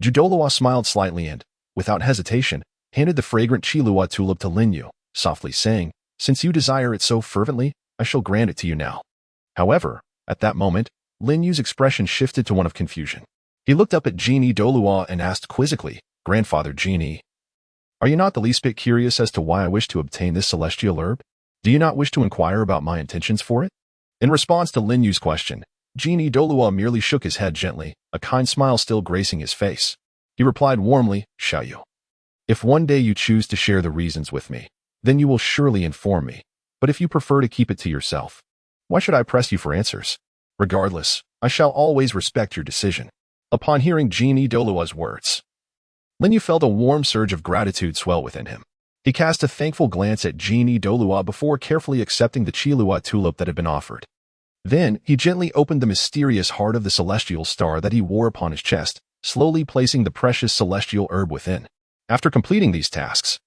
Douluo smiled slightly and, without hesitation, handed the fragrant Chilua tulip to Lin Yu, softly saying, "Since you desire it so fervently, I shall grant it to you now." However, at that moment, Lin Yu's expression shifted to one of confusion. He looked up at Douluo and asked quizzically, "Grandfather Genie, are you not the least bit curious as to why I wish to obtain this celestial herb? Do you not wish to inquire about my intentions for it?" In response to Lin Yu's question, Douluo merely shook his head gently, a kind smile still gracing his face. He replied warmly, "Xiao Yu, if one day you choose to share the reasons with me, then you will surely inform me. But if you prefer to keep it to yourself, why should I press you for answers? Regardless, I shall always respect your decision." Upon hearing Douluo's words, Lin Yu felt a warm surge of gratitude swell within him. He cast a thankful glance at Douluo before carefully accepting the Chilua tulip that had been offered. Then, he gently opened the mysterious heart of the celestial star that he wore upon his chest, slowly placing the precious celestial herb within. After completing these tasks,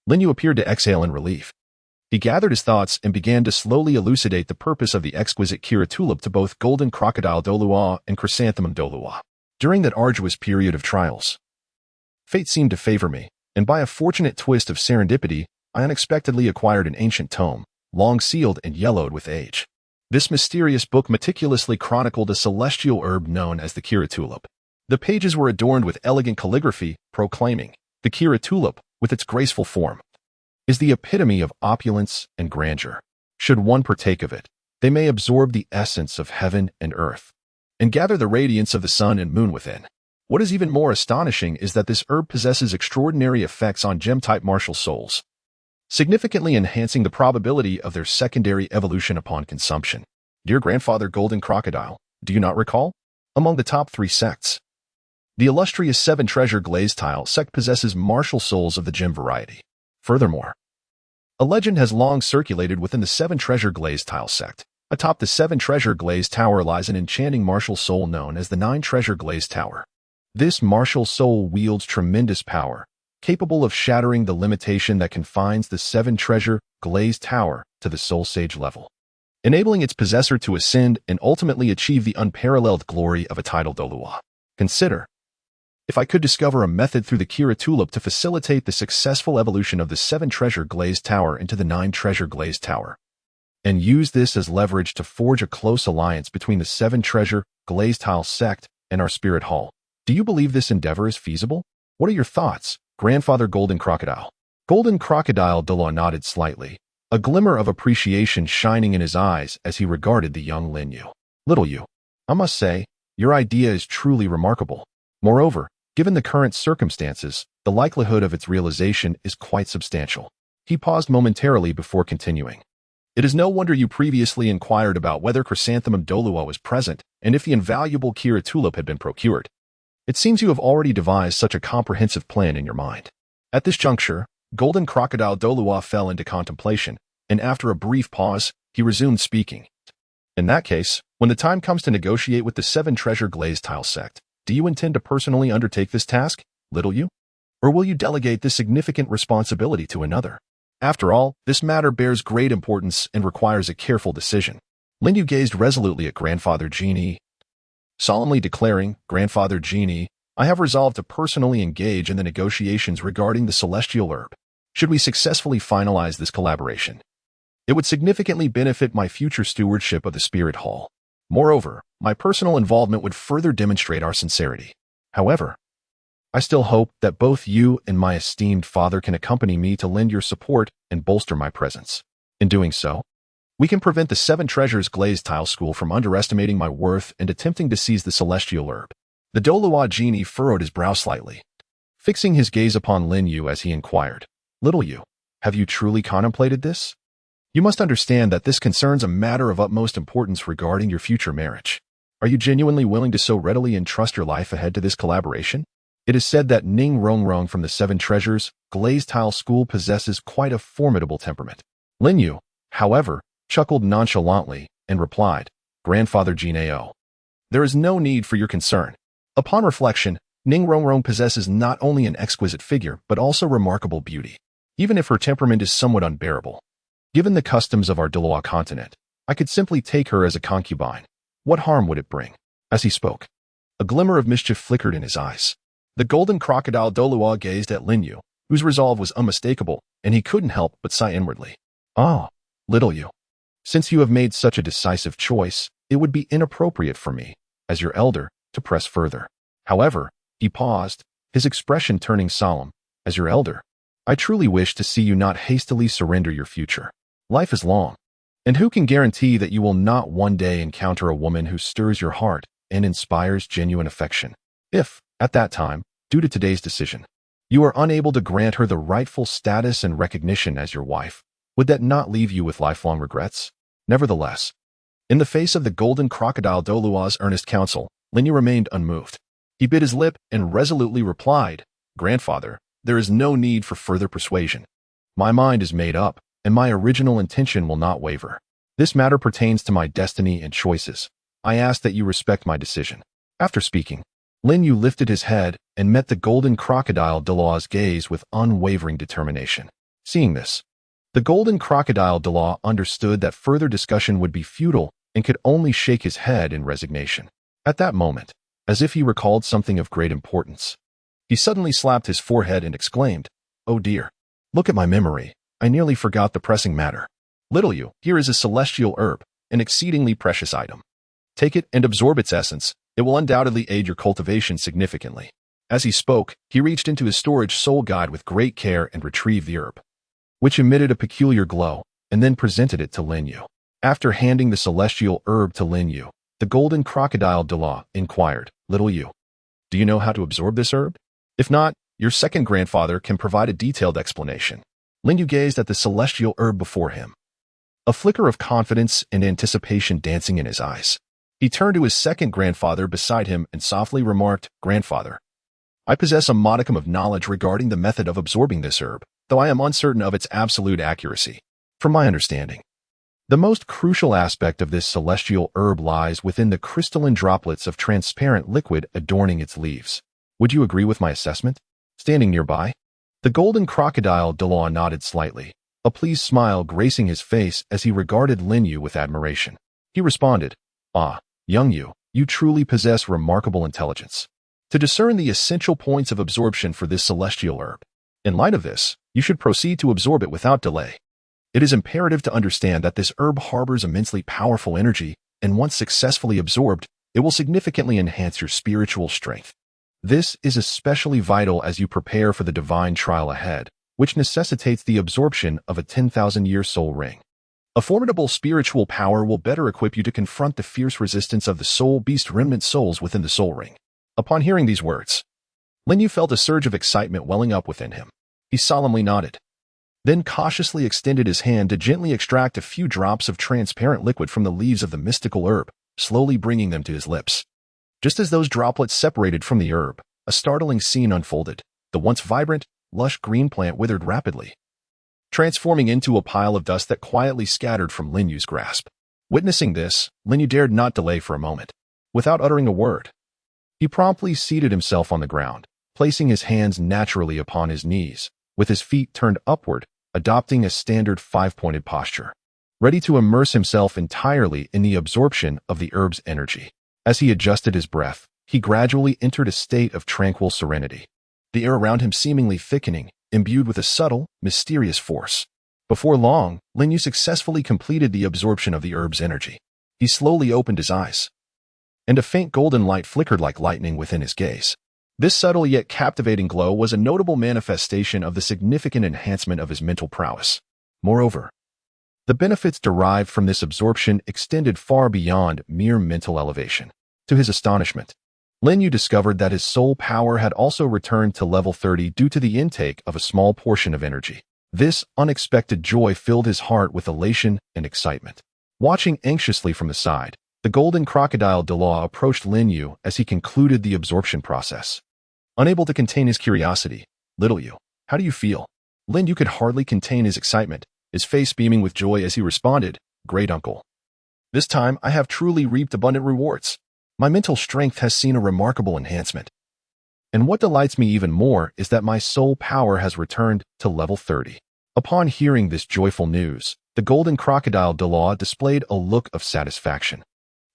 Lin Yu appeared to exhale in relief. He gathered his thoughts and began to slowly elucidate the purpose of the exquisite Kira tulip to both Golden Crocodile Douluo and Chrysanthemum Douluo. During that arduous period of trials, fate seemed to favor me, and by a fortunate twist of serendipity, I unexpectedly acquired an ancient tome, long sealed and yellowed with age. This mysterious book meticulously chronicled a celestial herb known as the Kira tulip. The pages were adorned with elegant calligraphy, proclaiming, "The Kira tulip, with its graceful form, is the epitome of opulence and grandeur. Should one partake of it, they may absorb the essence of heaven and earth, and gather the radiance of the sun and moon within." What is even more astonishing is that this herb possesses extraordinary effects on gem-type martial souls, significantly enhancing the probability of their secondary evolution upon consumption. Dear Grandfather Golden Crocodile, do you not recall? Among the top 3 sects, the illustrious 7-treasure glaze tile sect possesses martial souls of the gem variety. Furthermore, a legend has long circulated within the 7-treasure glaze tile sect, Atop the 7-treasure glazed tower lies an enchanting martial soul known as the 9-treasure glazed tower. This martial soul wields tremendous power, capable of shattering the limitation that confines the 7-treasure glazed tower to the soul sage level, enabling its possessor to ascend and ultimately achieve the unparalleled glory of a title Douluo. Consider, if I could discover a method through the Kira Tulip to facilitate the successful evolution of the 7-treasure glazed tower into the 9-treasure glazed tower, and use this as leverage to forge a close alliance between the 7-treasure glazed tile sect and our spirit hall. Do you believe this endeavor is feasible? What are your thoughts, Grandfather Golden Crocodile? Golden Crocodile Douluo nodded slightly, a glimmer of appreciation shining in his eyes as he regarded the young Lin Yu. Little Yu, I must say, your idea is truly remarkable. Moreover, given the current circumstances, the likelihood of its realization is quite substantial. He paused momentarily before continuing. It is no wonder you previously inquired about whether Chrysanthemum Douluo was present and if the invaluable Kira Tulip had been procured. It seems you have already devised such a comprehensive plan in your mind. At this juncture, Golden Crocodile Douluo fell into contemplation, and after a brief pause, he resumed speaking. In that case, when the time comes to negotiate with the 7-treasure glazed tile sect, do you intend to personally undertake this task, little Yu? Or will you delegate this significant responsibility to another? After all, this matter bears great importance and requires a careful decision. Lin Yu gazed resolutely at Grandfather Genie, solemnly declaring, Grandfather Genie, I have resolved to personally engage in the negotiations regarding the celestial herb. Should we successfully finalize this collaboration, it would significantly benefit my future stewardship of the Spirit Hall. Moreover, my personal involvement would further demonstrate our sincerity. However, I still hope that both you and my esteemed father can accompany me to lend your support and bolster my presence. In doing so, we can prevent the 7-treasures glazed tile school from underestimating my worth and attempting to seize the celestial herb. The Douluo genie furrowed his brow slightly, fixing his gaze upon Lin Yu as he inquired, Little Yu, have you truly contemplated this? You must understand that this concerns a matter of utmost importance regarding your future marriage. Are you genuinely willing to so readily entrust your life ahead to this collaboration? It is said that Ning Rongrong from the 7-treasures glazed tile school possesses quite a formidable temperament. Lin Yu, however, chuckled nonchalantly and replied, Grandfather Jineo, there is no need for your concern. Upon reflection, Ning Rongrong possesses not only an exquisite figure but also remarkable beauty. Even if her temperament is somewhat unbearable, given the customs of our Douluo continent, I could simply take her as a concubine. What harm would it bring? As he spoke, a glimmer of mischief flickered in his eyes. The Golden Crocodile Douluo gazed at Lin Yu, whose resolve was unmistakable, and he couldn't help but sigh inwardly. Ah, little Yu, since you have made such a decisive choice, it would be inappropriate for me, as your elder, to press further. However, he paused, his expression turning solemn. As your elder, I truly wish to see you not hastily surrender your future. Life is long, and who can guarantee that you will not one day encounter a woman who stirs your heart and inspires genuine affection? If, at that time, due to today's decision, you are unable to grant her the rightful status and recognition as your wife, would that not leave you with lifelong regrets? Nevertheless, in the face of the Golden Crocodile Douluo's earnest counsel, Lin Yu remained unmoved. He bit his lip and resolutely replied, Grandfather, there is no need for further persuasion. My mind is made up, and my original intention will not waver. This matter pertains to my destiny and choices. I ask that you respect my decision. After speaking, Lin Yu lifted his head and met the Golden Crocodile Douluo's gaze with unwavering determination. Seeing this, the Golden Crocodile Douluo understood that further discussion would be futile and could only shake his head in resignation. At that moment, as if he recalled something of great importance, he suddenly slapped his forehead and exclaimed, Oh dear, look at my memory. I nearly forgot the pressing matter. Little Yu, here is a celestial herb, an exceedingly precious item. Take it and absorb its essence. It will undoubtedly aid your cultivation significantly. As he spoke, he reached into his storage soul guide with great care and retrieved the herb, which emitted a peculiar glow, and then presented it to Lin Yu. After handing the celestial herb to Lin Yu, the Golden Crocodile Douluo inquired, Little Yu, do you know how to absorb this herb? If not, your second grandfather can provide a detailed explanation. Lin Yu gazed at the celestial herb before him, a flicker of confidence and anticipation dancing in his eyes. He turned to his second grandfather beside him and softly remarked, Grandfather, I possess a modicum of knowledge regarding the method of absorbing this herb, though I am uncertain of its absolute accuracy. From my understanding, The most crucial aspect of this celestial herb lies within the crystalline droplets of transparent liquid adorning its leaves. Would you agree with my assessment? Standing nearby, the golden crocodile Douluo nodded slightly, a pleased smile gracing his face as he regarded Lin Yu with admiration. He responded, "Ah, young Yu, you truly possess remarkable intelligence to discern the essential points of absorption for this celestial herb. In light of this, you should proceed to absorb it without delay. It is imperative to understand that this herb harbors immensely powerful energy, and once successfully absorbed, it will significantly enhance your spiritual strength. This is especially vital as you prepare for the divine trial ahead, which necessitates the absorption of a 10,000-year soul ring. A formidable spiritual power will better equip you to confront the fierce resistance of the soul beast remnant souls within the soul ring." Upon hearing these words, Lin Yu felt a surge of excitement welling up within him. He solemnly nodded, then cautiously extended his hand to gently extract a few drops of transparent liquid from the leaves of the mystical herb, slowly bringing them to his lips. Just as those droplets separated from the herb, a startling scene unfolded. The once vibrant, lush green plant withered rapidly, transforming into a pile of dust that quietly scattered from Lin Yu's grasp. Witnessing this, Lin Yu dared not delay for a moment. Without uttering a word, he promptly seated himself on the ground, placing his hands naturally upon his knees, with his feet turned upward, adopting a standard five-pointed posture, ready to immerse himself entirely in the absorption of the herb's energy. As he adjusted his breath, he gradually entered a state of tranquil serenity, the air around him seemingly thickening, imbued with a subtle, mysterious force. Before long, Lin Yu successfully completed the absorption of the herb's energy. He slowly opened his eyes, and a faint golden light flickered like lightning within his gaze. This subtle yet captivating glow was a notable manifestation of the significant enhancement of his mental prowess. Moreover, the benefits derived from this absorption extended far beyond mere mental elevation. To his astonishment, Lin Yu discovered that his soul power had also returned to level 30 due to the intake of a small portion of energy. This unexpected joy filled his heart with elation and excitement. Watching anxiously from the side, the golden crocodile Douluo approached Lin Yu as he concluded the absorption process. Unable to contain his curiosity, "Little Yu, how do you feel?" Lin Yu could hardly contain his excitement, his face beaming with joy as he responded, "Great uncle. This time I have truly reaped abundant rewards. My mental strength has seen a remarkable enhancement. And what delights me even more is that my soul power has returned to level 30. Upon hearing this joyful news, the golden crocodile Douluo displayed a look of satisfaction.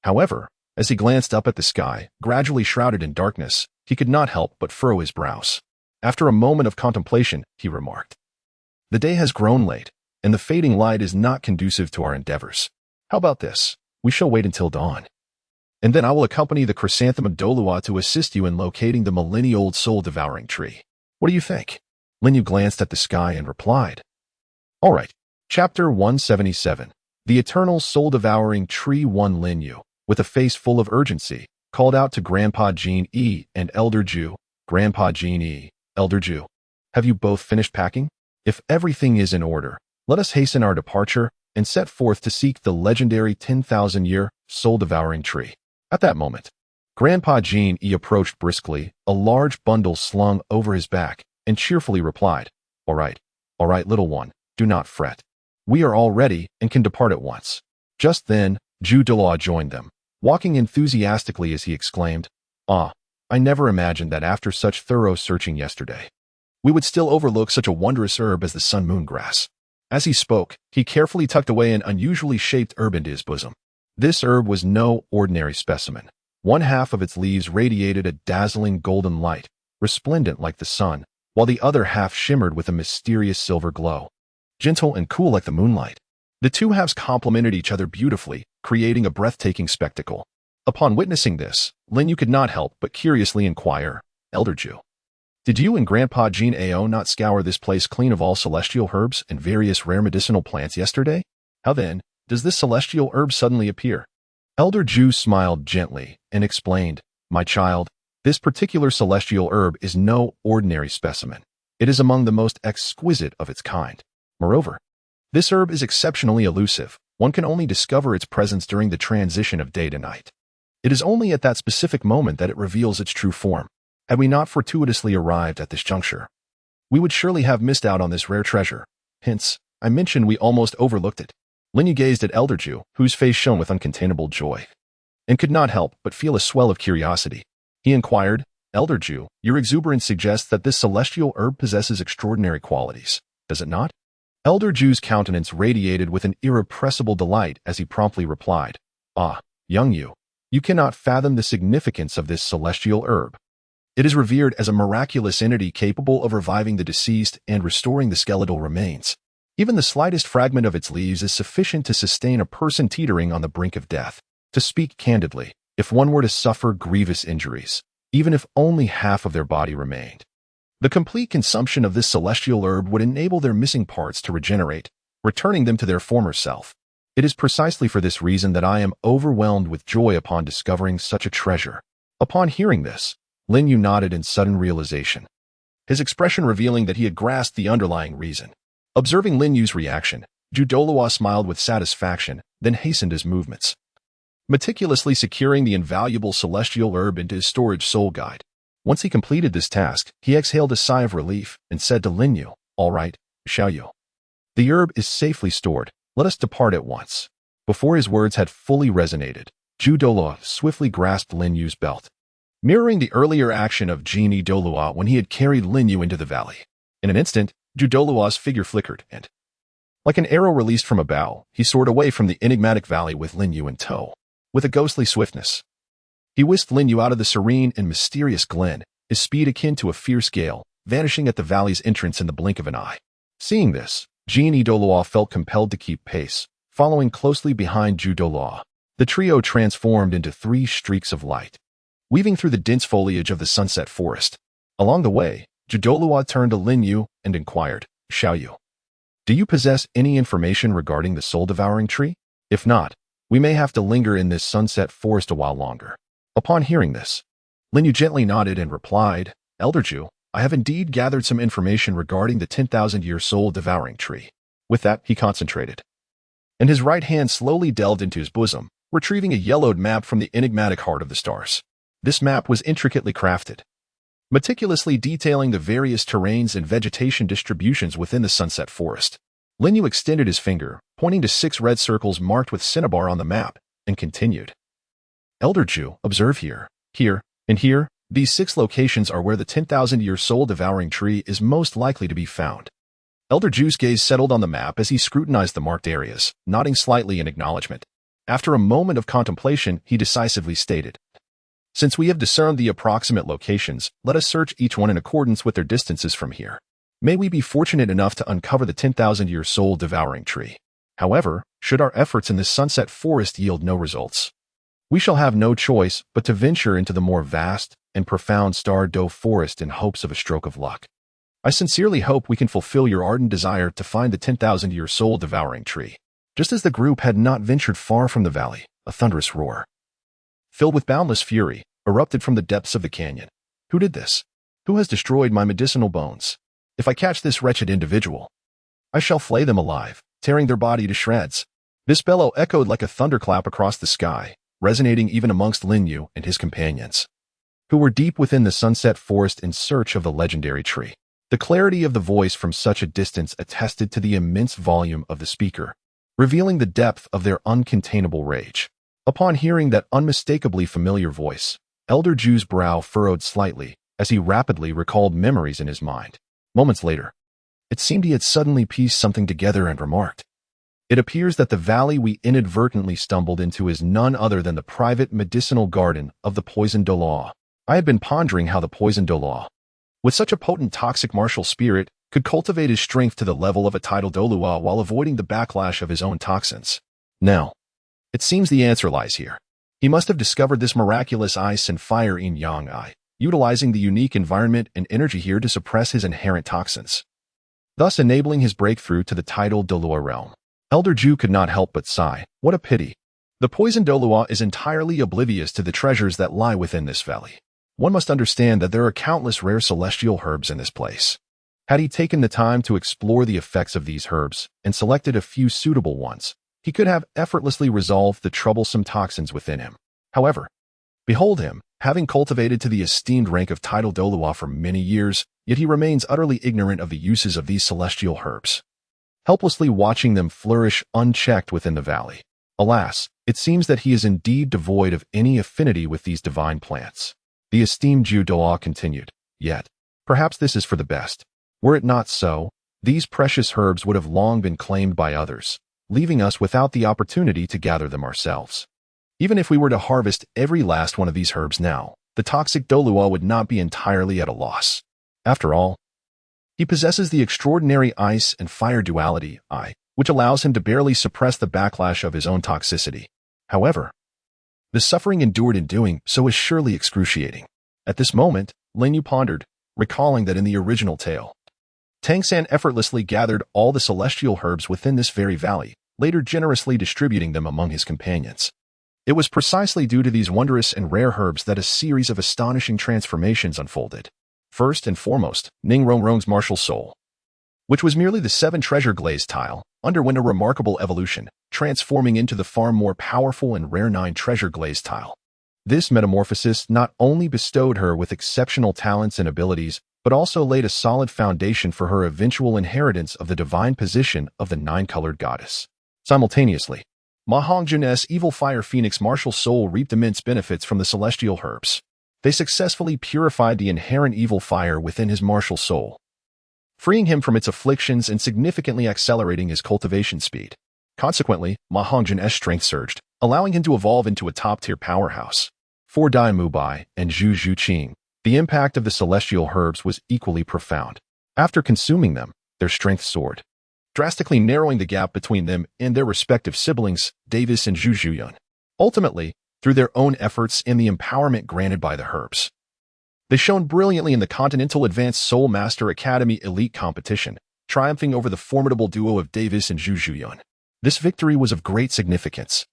However, as he glanced up at the sky, gradually shrouded in darkness, he could not help but furrow his brows. After a moment of contemplation, he remarked, "The day has grown late, and the fading light is not conducive to our endeavors. How about this? We shall wait until dawn. And then I will accompany the chrysanthemum Douluo to assist you in locating the millennia-old soul-devouring tree. What do you think?" Lin Yu glanced at the sky and replied, "All right." Chapter 177. The Eternal Soul-Devouring Tree. 1. Lin Yu, with a face full of urgency, called out to Grandpa Jean E. and Elder Ju. "Grandpa Jean E., Elder Ju, have you both finished packing? If everything is in order, let us hasten our departure and set forth to seek the legendary 10,000-year soul-devouring tree." At that moment, Grandpa Jean E. approached briskly, a large bundle slung over his back, and cheerfully replied, all right, little one, do not fret. We are all ready and can depart at once." Just then, Ju Douluo joined them, walking enthusiastically as he exclaimed, "Ah, I never imagined that after such thorough searching yesterday, we would still overlook such a wondrous herb as the sun-moon grass." As he spoke, he carefully tucked away an unusually shaped herb into his bosom. This herb was no ordinary specimen. One half of its leaves radiated a dazzling golden light, resplendent like the sun, while the other half shimmered with a mysterious silver glow, gentle and cool like the moonlight. The two halves complemented each other beautifully, creating a breathtaking spectacle. Upon witnessing this, Lin Yu could not help but curiously inquire, "Elder Ju, did you and Grandpa Jean Ao not scour this place clean of all celestial herbs and various rare medicinal plants yesterday? How then does this celestial herb suddenly appear?" Elder Ju smiled gently and explained, "My child, this particular celestial herb is no ordinary specimen. It is among the most exquisite of its kind. Moreover, this herb is exceptionally elusive. One can only discover its presence during the transition of day to night. It is only at that specific moment that it reveals its true form. Had we not fortuitously arrived at this juncture, we would surely have missed out on this rare treasure. Hence, I mentioned we almost overlooked it." Linyu gazed at Elder Ju, whose face shone with uncontainable joy, and could not help but feel a swell of curiosity. He inquired, Elder Ju, your exuberance suggests that this celestial herb possesses extraordinary qualities, does it not? Elder Ju's countenance radiated with an irrepressible delight as he promptly replied, Ah, young you cannot fathom the significance of this celestial herb. It is revered as a miraculous entity capable of reviving the deceased and restoring the skeletal remains. Even the slightest fragment of its leaves is sufficient to sustain a person teetering on the brink of death. To speak candidly, if one were to suffer grievous injuries, even if only half of their body remained, the complete consumption of this celestial herb would enable their missing parts to regenerate, returning them to their former self. It is precisely for this reason that I am overwhelmed with joy upon discovering such a treasure. Upon hearing this, Linyu nodded in sudden realization, his expression revealing that he had grasped the underlying reason. Observing Linyu's reaction, Douluo smiled with satisfaction, then hastened his movements, meticulously securing the invaluable celestial herb into his storage soul guide. Once he completed this task, he exhaled a sigh of relief and said to Linyu, All right, Xiaoyu. The herb is safely stored. Let us depart at once. Before his words had fully resonated, Douluo swiftly grasped Linyu's belt, mirroring the earlier action of Genie Douluo when he had carried Linyu into the valley. In an instant, Douluo's figure flickered and, like an arrow released from a bow, he soared away from the enigmatic valley with Linyu in tow. With a ghostly swiftness, he whisked Linyu out of the serene and mysterious glen, his speed akin to a fierce gale, vanishing at the valley's entrance in the blink of an eye. Seeing this, Genie Douluo felt compelled to keep pace, following closely behind Douluo. The trio transformed into 3 streaks of light, weaving through the dense foliage of the sunset forest. Along the way, Douluo turned to Linyu and inquired, Xiaoyu, do you possess any information regarding the soul-devouring tree? If not, we may have to linger in this sunset forest a while longer. Upon hearing this, Linyu gently nodded and replied, Elder Ju, I have indeed gathered some information regarding the 10,000-year soul-devouring tree. With that, he concentrated, and his right hand slowly delved into his bosom, retrieving a yellowed map from the enigmatic heart of the stars. This map was intricately crafted, meticulously detailing the various terrains and vegetation distributions within the sunset forest. Linyu extended his finger, pointing to 6 red circles marked with cinnabar on the map, and continued. Elder Ju, observe here, and here, these 6 locations are where the 10,000-year soul-devouring tree is most likely to be found. Elder Ju's gaze settled on the map as he scrutinized the marked areas, nodding slightly in acknowledgement. After a moment of contemplation, he decisively stated, Since we have discerned the approximate locations, let us search each one in accordance with their distances from here. May we be fortunate enough to uncover the 10,000-year soul-devouring tree. However, should our efforts in this sunset forest yield no results, we shall have no choice but to venture into the more vast and profound Star Doe forest in hopes of a stroke of luck. I sincerely hope we can fulfill your ardent desire to find the 10,000-year soul-devouring tree. Just as the group had not ventured far from the valley, a thunderous roar, filled with boundless fury, erupted from the depths of the canyon. Who did this? Who has destroyed my medicinal bones? If I catch this wretched individual, I shall flay them alive, tearing their body to shreds. This bellow echoed like a thunderclap across the sky, resonating even amongst Linyu and his companions, who were deep within the sunset forest in search of the legendary tree. The clarity of the voice from such a distance attested to the immense volume of the speaker, revealing the depth of their uncontainable rage. Upon hearing that unmistakably familiar voice, Elder Ju's brow furrowed slightly as he rapidly recalled memories in his mind. Moments later, it seemed he had suddenly pieced something together and remarked, It appears that the valley we inadvertently stumbled into is none other than the private medicinal garden of the poison Douluo. I had been pondering how the poison Douluo, with such a potent toxic martial spirit, could cultivate his strength to the level of a tidal Douluo while avoiding the backlash of his own toxins. Now, it seems the answer lies here. He must have discovered this miraculous ice and fire in Yang, utilizing the unique environment and energy here to suppress his inherent toxins, thus enabling his breakthrough to the tidal Douluo realm. Elder Ju could not help but sigh. What a pity. The poison Douluo is entirely oblivious to the treasures that lie within this valley. One must understand that there are countless rare celestial herbs in this place. Had he taken the time to explore the effects of these herbs and selected a few suitable ones, he could have effortlessly resolved the troublesome toxins within him. However, behold him, having cultivated to the esteemed rank of tidal Douluo for many years, yet he remains utterly ignorant of the uses of these celestial herbs. helplessly watching them flourish unchecked within the valley. Alas, it seems that he is indeed devoid of any affinity with these divine plants. The esteemed Douluo continued, "Yet, perhaps this is for the best. Were it not so, these precious herbs would have long been claimed by others, leaving us without the opportunity to gather them ourselves. Even if we were to harvest every last one of these herbs now, the toxic Douluo would not be entirely at a loss. After all, he possesses the extraordinary ice and fire duality, which allows him to barely suppress the backlash of his own toxicity. However, the suffering endured in doing so is surely excruciating." At this moment, Lin Yu pondered, recalling that in the original tale, Tang San effortlessly gathered all the celestial herbs within this very valley, later generously distributing them among his companions. It was precisely due to these wondrous and rare herbs that a series of astonishing transformations unfolded. First and foremost, Ning Rongrong's martial soul, which was merely the 7 treasure glazed tile, underwent a remarkable evolution, transforming into the far more powerful and rare 9 treasure glazed tile. This metamorphosis not only bestowed her with exceptional talents and abilities, but also laid a solid foundation for her eventual inheritance of the divine position of the 9-colored goddess. Simultaneously, Ma Hongjun's evil fire phoenix martial soul reaped immense benefits from the celestial herbs. They successfully purified the inherent evil fire within his martial soul, freeing him from its afflictions and significantly accelerating his cultivation speed. Consequently, Ma Hongjun's strength surged, allowing him to evolve into a top-tier powerhouse. For Dai Mubai and Zhu Zhuqing, the impact of the celestial herbs was equally profound. After consuming them, their strength soared, drastically narrowing the gap between them and their respective siblings, Davis and Zhu Zhuyun. Ultimately, through their own efforts and the empowerment granted by the herbs, they shone brilliantly in the Continental Advanced Soul Master Academy Elite Competition, triumphing over the formidable duo of Davis and Zhu Zhuyun. This victory was of great significance.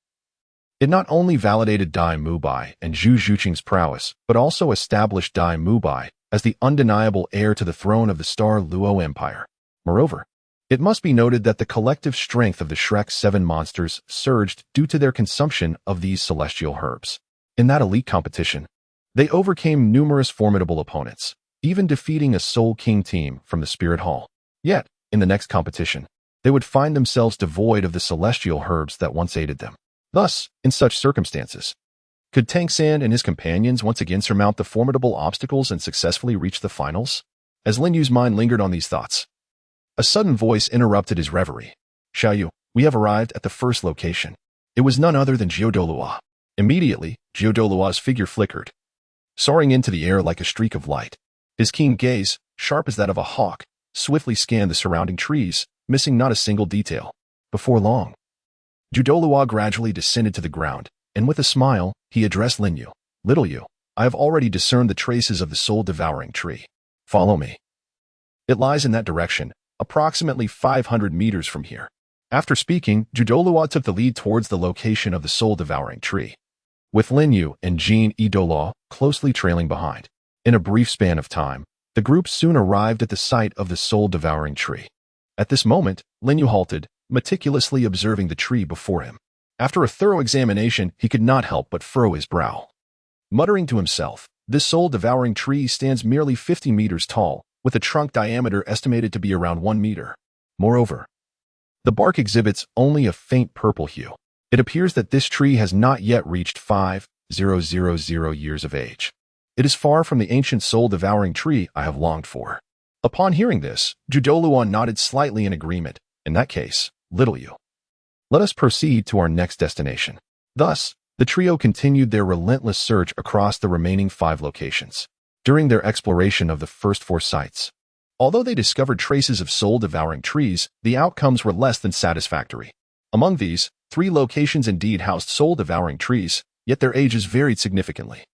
It not only validated Dai Mubai and Zhu Zhuqing's prowess, but also established Dai Mubai as the undeniable heir to the throne of the Star Luo Empire. Moreover, it must be noted that the collective strength of the Shrek 7 monsters surged due to their consumption of these celestial herbs. In that elite competition, they overcame numerous formidable opponents, even defeating a Soul King team from the Spirit Hall. Yet, in the next competition, they would find themselves devoid of the celestial herbs that once aided them. Thus, in such circumstances, could Tang San and his companions once again surmount the formidable obstacles and successfully reach the finals? As Lin Yu's mind lingered on these thoughts, a sudden voice interrupted his reverie. "Xiaoyu, we have arrived at the first location." It was none other than Douluo. Immediately, Douluo's figure flickered, soaring into the air like a streak of light. His keen gaze, sharp as that of a hawk, swiftly scanned the surrounding trees, missing not a single detail. Before long, Douluo gradually descended to the ground, and with a smile, he addressed Lin Yu. "Little Yu, I have already discerned the traces of the soul-devouring tree. Follow me. It lies in that direction, approximately 500 meters from here." After speaking, Douluo took the lead towards the location of the soul-devouring tree, with Lin Yu and Jean Douluo closely trailing behind. In a brief span of time, the group soon arrived at the site of the soul-devouring tree. At this moment, Lin Yu halted, meticulously observing the tree before him. After a thorough examination, he could not help but furrow his brow. Muttering to himself, this soul-devouring tree stands merely 50 meters tall, with a trunk diameter estimated to be around 1 meter. Moreover, the bark exhibits only a faint purple hue. It appears that this tree has not yet reached 5,000 years of age. It is far from the ancient soul-devouring tree I have longed for. Upon hearing this, Douluo nodded slightly in agreement. "In that case, little Yu, let us proceed to our next destination." Thus, the trio continued their relentless search across the remaining 5 locations. During their exploration of the first 4 sites, although they discovered traces of soul-devouring trees, the outcomes were less than satisfactory. Among these, 3 locations indeed housed soul-devouring trees, yet their ages varied significantly.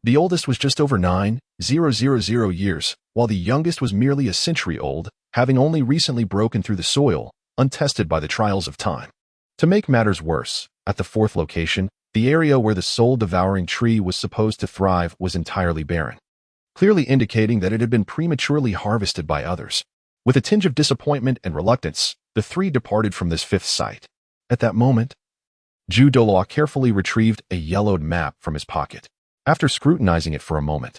The oldest was just over 9,000 years, while the youngest was merely a century old, having only recently broken through the soil, untested by the trials of time. To make matters worse, at the 4th location, the area where the soul-devouring tree was supposed to thrive was entirely barren, clearly indicating that it had been prematurely harvested by others. With a tinge of disappointment and reluctance, the 3 departed from this 5th site. At that moment, Douluo carefully retrieved a yellowed map from his pocket. After scrutinizing it for a moment,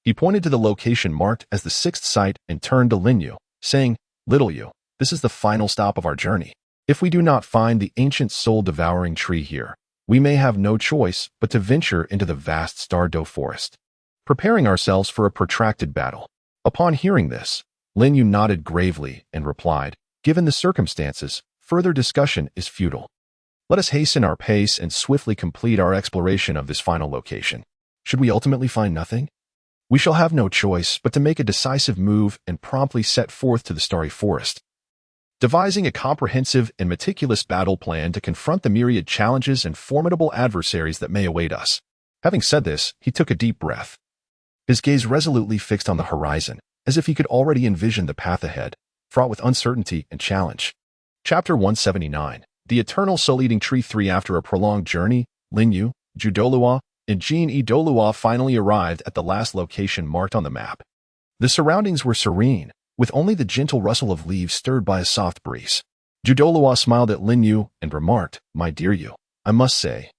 he pointed to the location marked as the 6th site and turned to Lin Yu, saying, "Little Yu, This is the final stop of our journey. If we do not find the ancient soul-devouring tree here, we may have no choice but to venture into the vast Douluo forest, preparing ourselves for a protracted battle. Upon hearing this, Lin Yu nodded gravely and replied, "Given the circumstances, further discussion is futile. Let us hasten our pace and swiftly complete our exploration of this final location. Should we ultimately find nothing, we shall have no choice but to make a decisive move and promptly set forth to the starry forest, devising a comprehensive and meticulous battle plan to confront the myriad challenges and formidable adversaries that may await us." Having said this, he took a deep breath, his gaze resolutely fixed on the horizon, as if he could already envision the path ahead, fraught with uncertainty and challenge. Chapter 179. The Eternal Soul-Eating Tree 3. After a prolonged journey, Lin Yu, Douluo, and Douluo finally arrived at the last location marked on the map. The surroundings were serene, with only the gentle rustle of leaves stirred by a soft breeze. Douluo smiled at Lin Yu and remarked, "My dear Yu, I must say,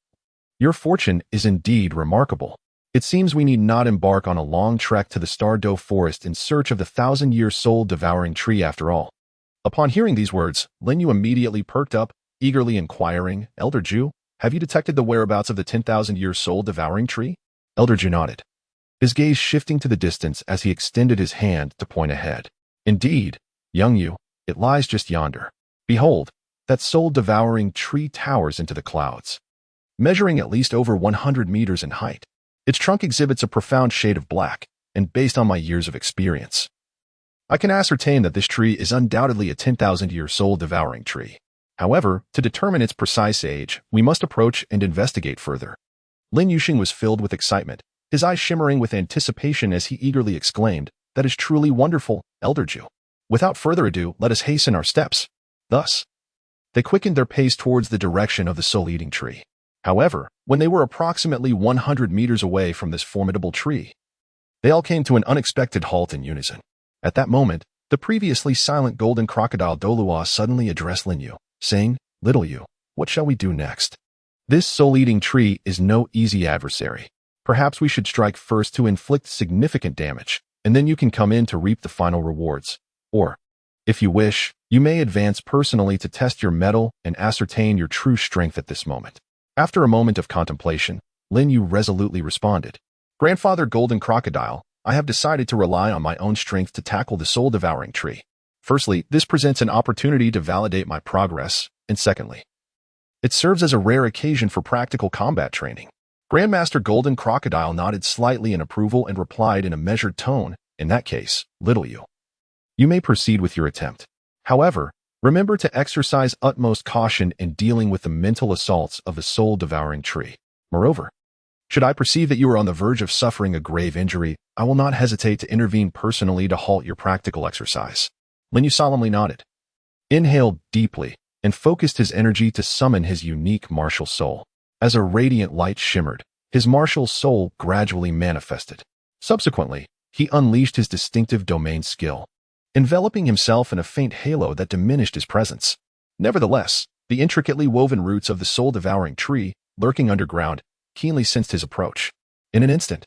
your fortune is indeed remarkable. It seems we need not embark on a long trek to the Douluo forest in search of the 1,000-year soul-devouring tree after all." Upon hearing these words, Lin Yu immediately perked up, eagerly inquiring, "Elder Ju, have you detected the whereabouts of the 10,000-year soul-devouring tree?" Elder Ju nodded, his gaze shifting to the distance as he extended his hand to point ahead. "Indeed, young Yu, it lies just yonder. Behold, that soul-devouring tree towers into the clouds, measuring at least over 100 meters in height. Its trunk exhibits a profound shade of black, and based on my years of experience, I can ascertain that this tree is undoubtedly a 10,000-year soul-devouring tree. However, to determine its precise age, we must approach and investigate further." Lin Yuxing was filled with excitement, his eyes shimmering with anticipation as he eagerly exclaimed, "That is truly wonderful, Elder Ju. Without further ado, let us hasten our steps." Thus, they quickened their pace towards the direction of the soul-eating tree. However, when they were approximately 100 meters away from this formidable tree, they all came to an unexpected halt in unison. At that moment, the previously silent golden crocodile Douluo suddenly addressed Lin Yu, saying, "Little Yu, what shall we do next? This soul-eating tree is no easy adversary. Perhaps we should strike first to inflict significant damage, and then you can come in to reap the final rewards. Or, if you wish, you may advance personally to test your mettle and ascertain your true strength at this moment." After a moment of contemplation, Lin Yu resolutely responded, "Grandfather Golden Crocodile, I have decided to rely on my own strength to tackle the soul-devouring tree. Firstly, this presents an opportunity to validate my progress, and secondly, it serves as a rare occasion for practical combat training." Grandmaster Golden Crocodile nodded slightly in approval and replied in a measured tone, "In that case, Little Yu, you may proceed with your attempt. However, remember to exercise utmost caution in dealing with the mental assaults of the soul-devouring tree. Moreover, should I perceive that you are on the verge of suffering a grave injury, I will not hesitate to intervene personally to halt your practical exercise." Lin Yu solemnly nodded, inhaled deeply, and focused his energy to summon his unique martial soul. As a radiant light shimmered, his martial soul gradually manifested. Subsequently, he unleashed his distinctive domain skill, enveloping himself in a faint halo that diminished his presence. Nevertheless, the intricately woven roots of the soul-devouring tree, lurking underground, keenly sensed his approach. In an instant,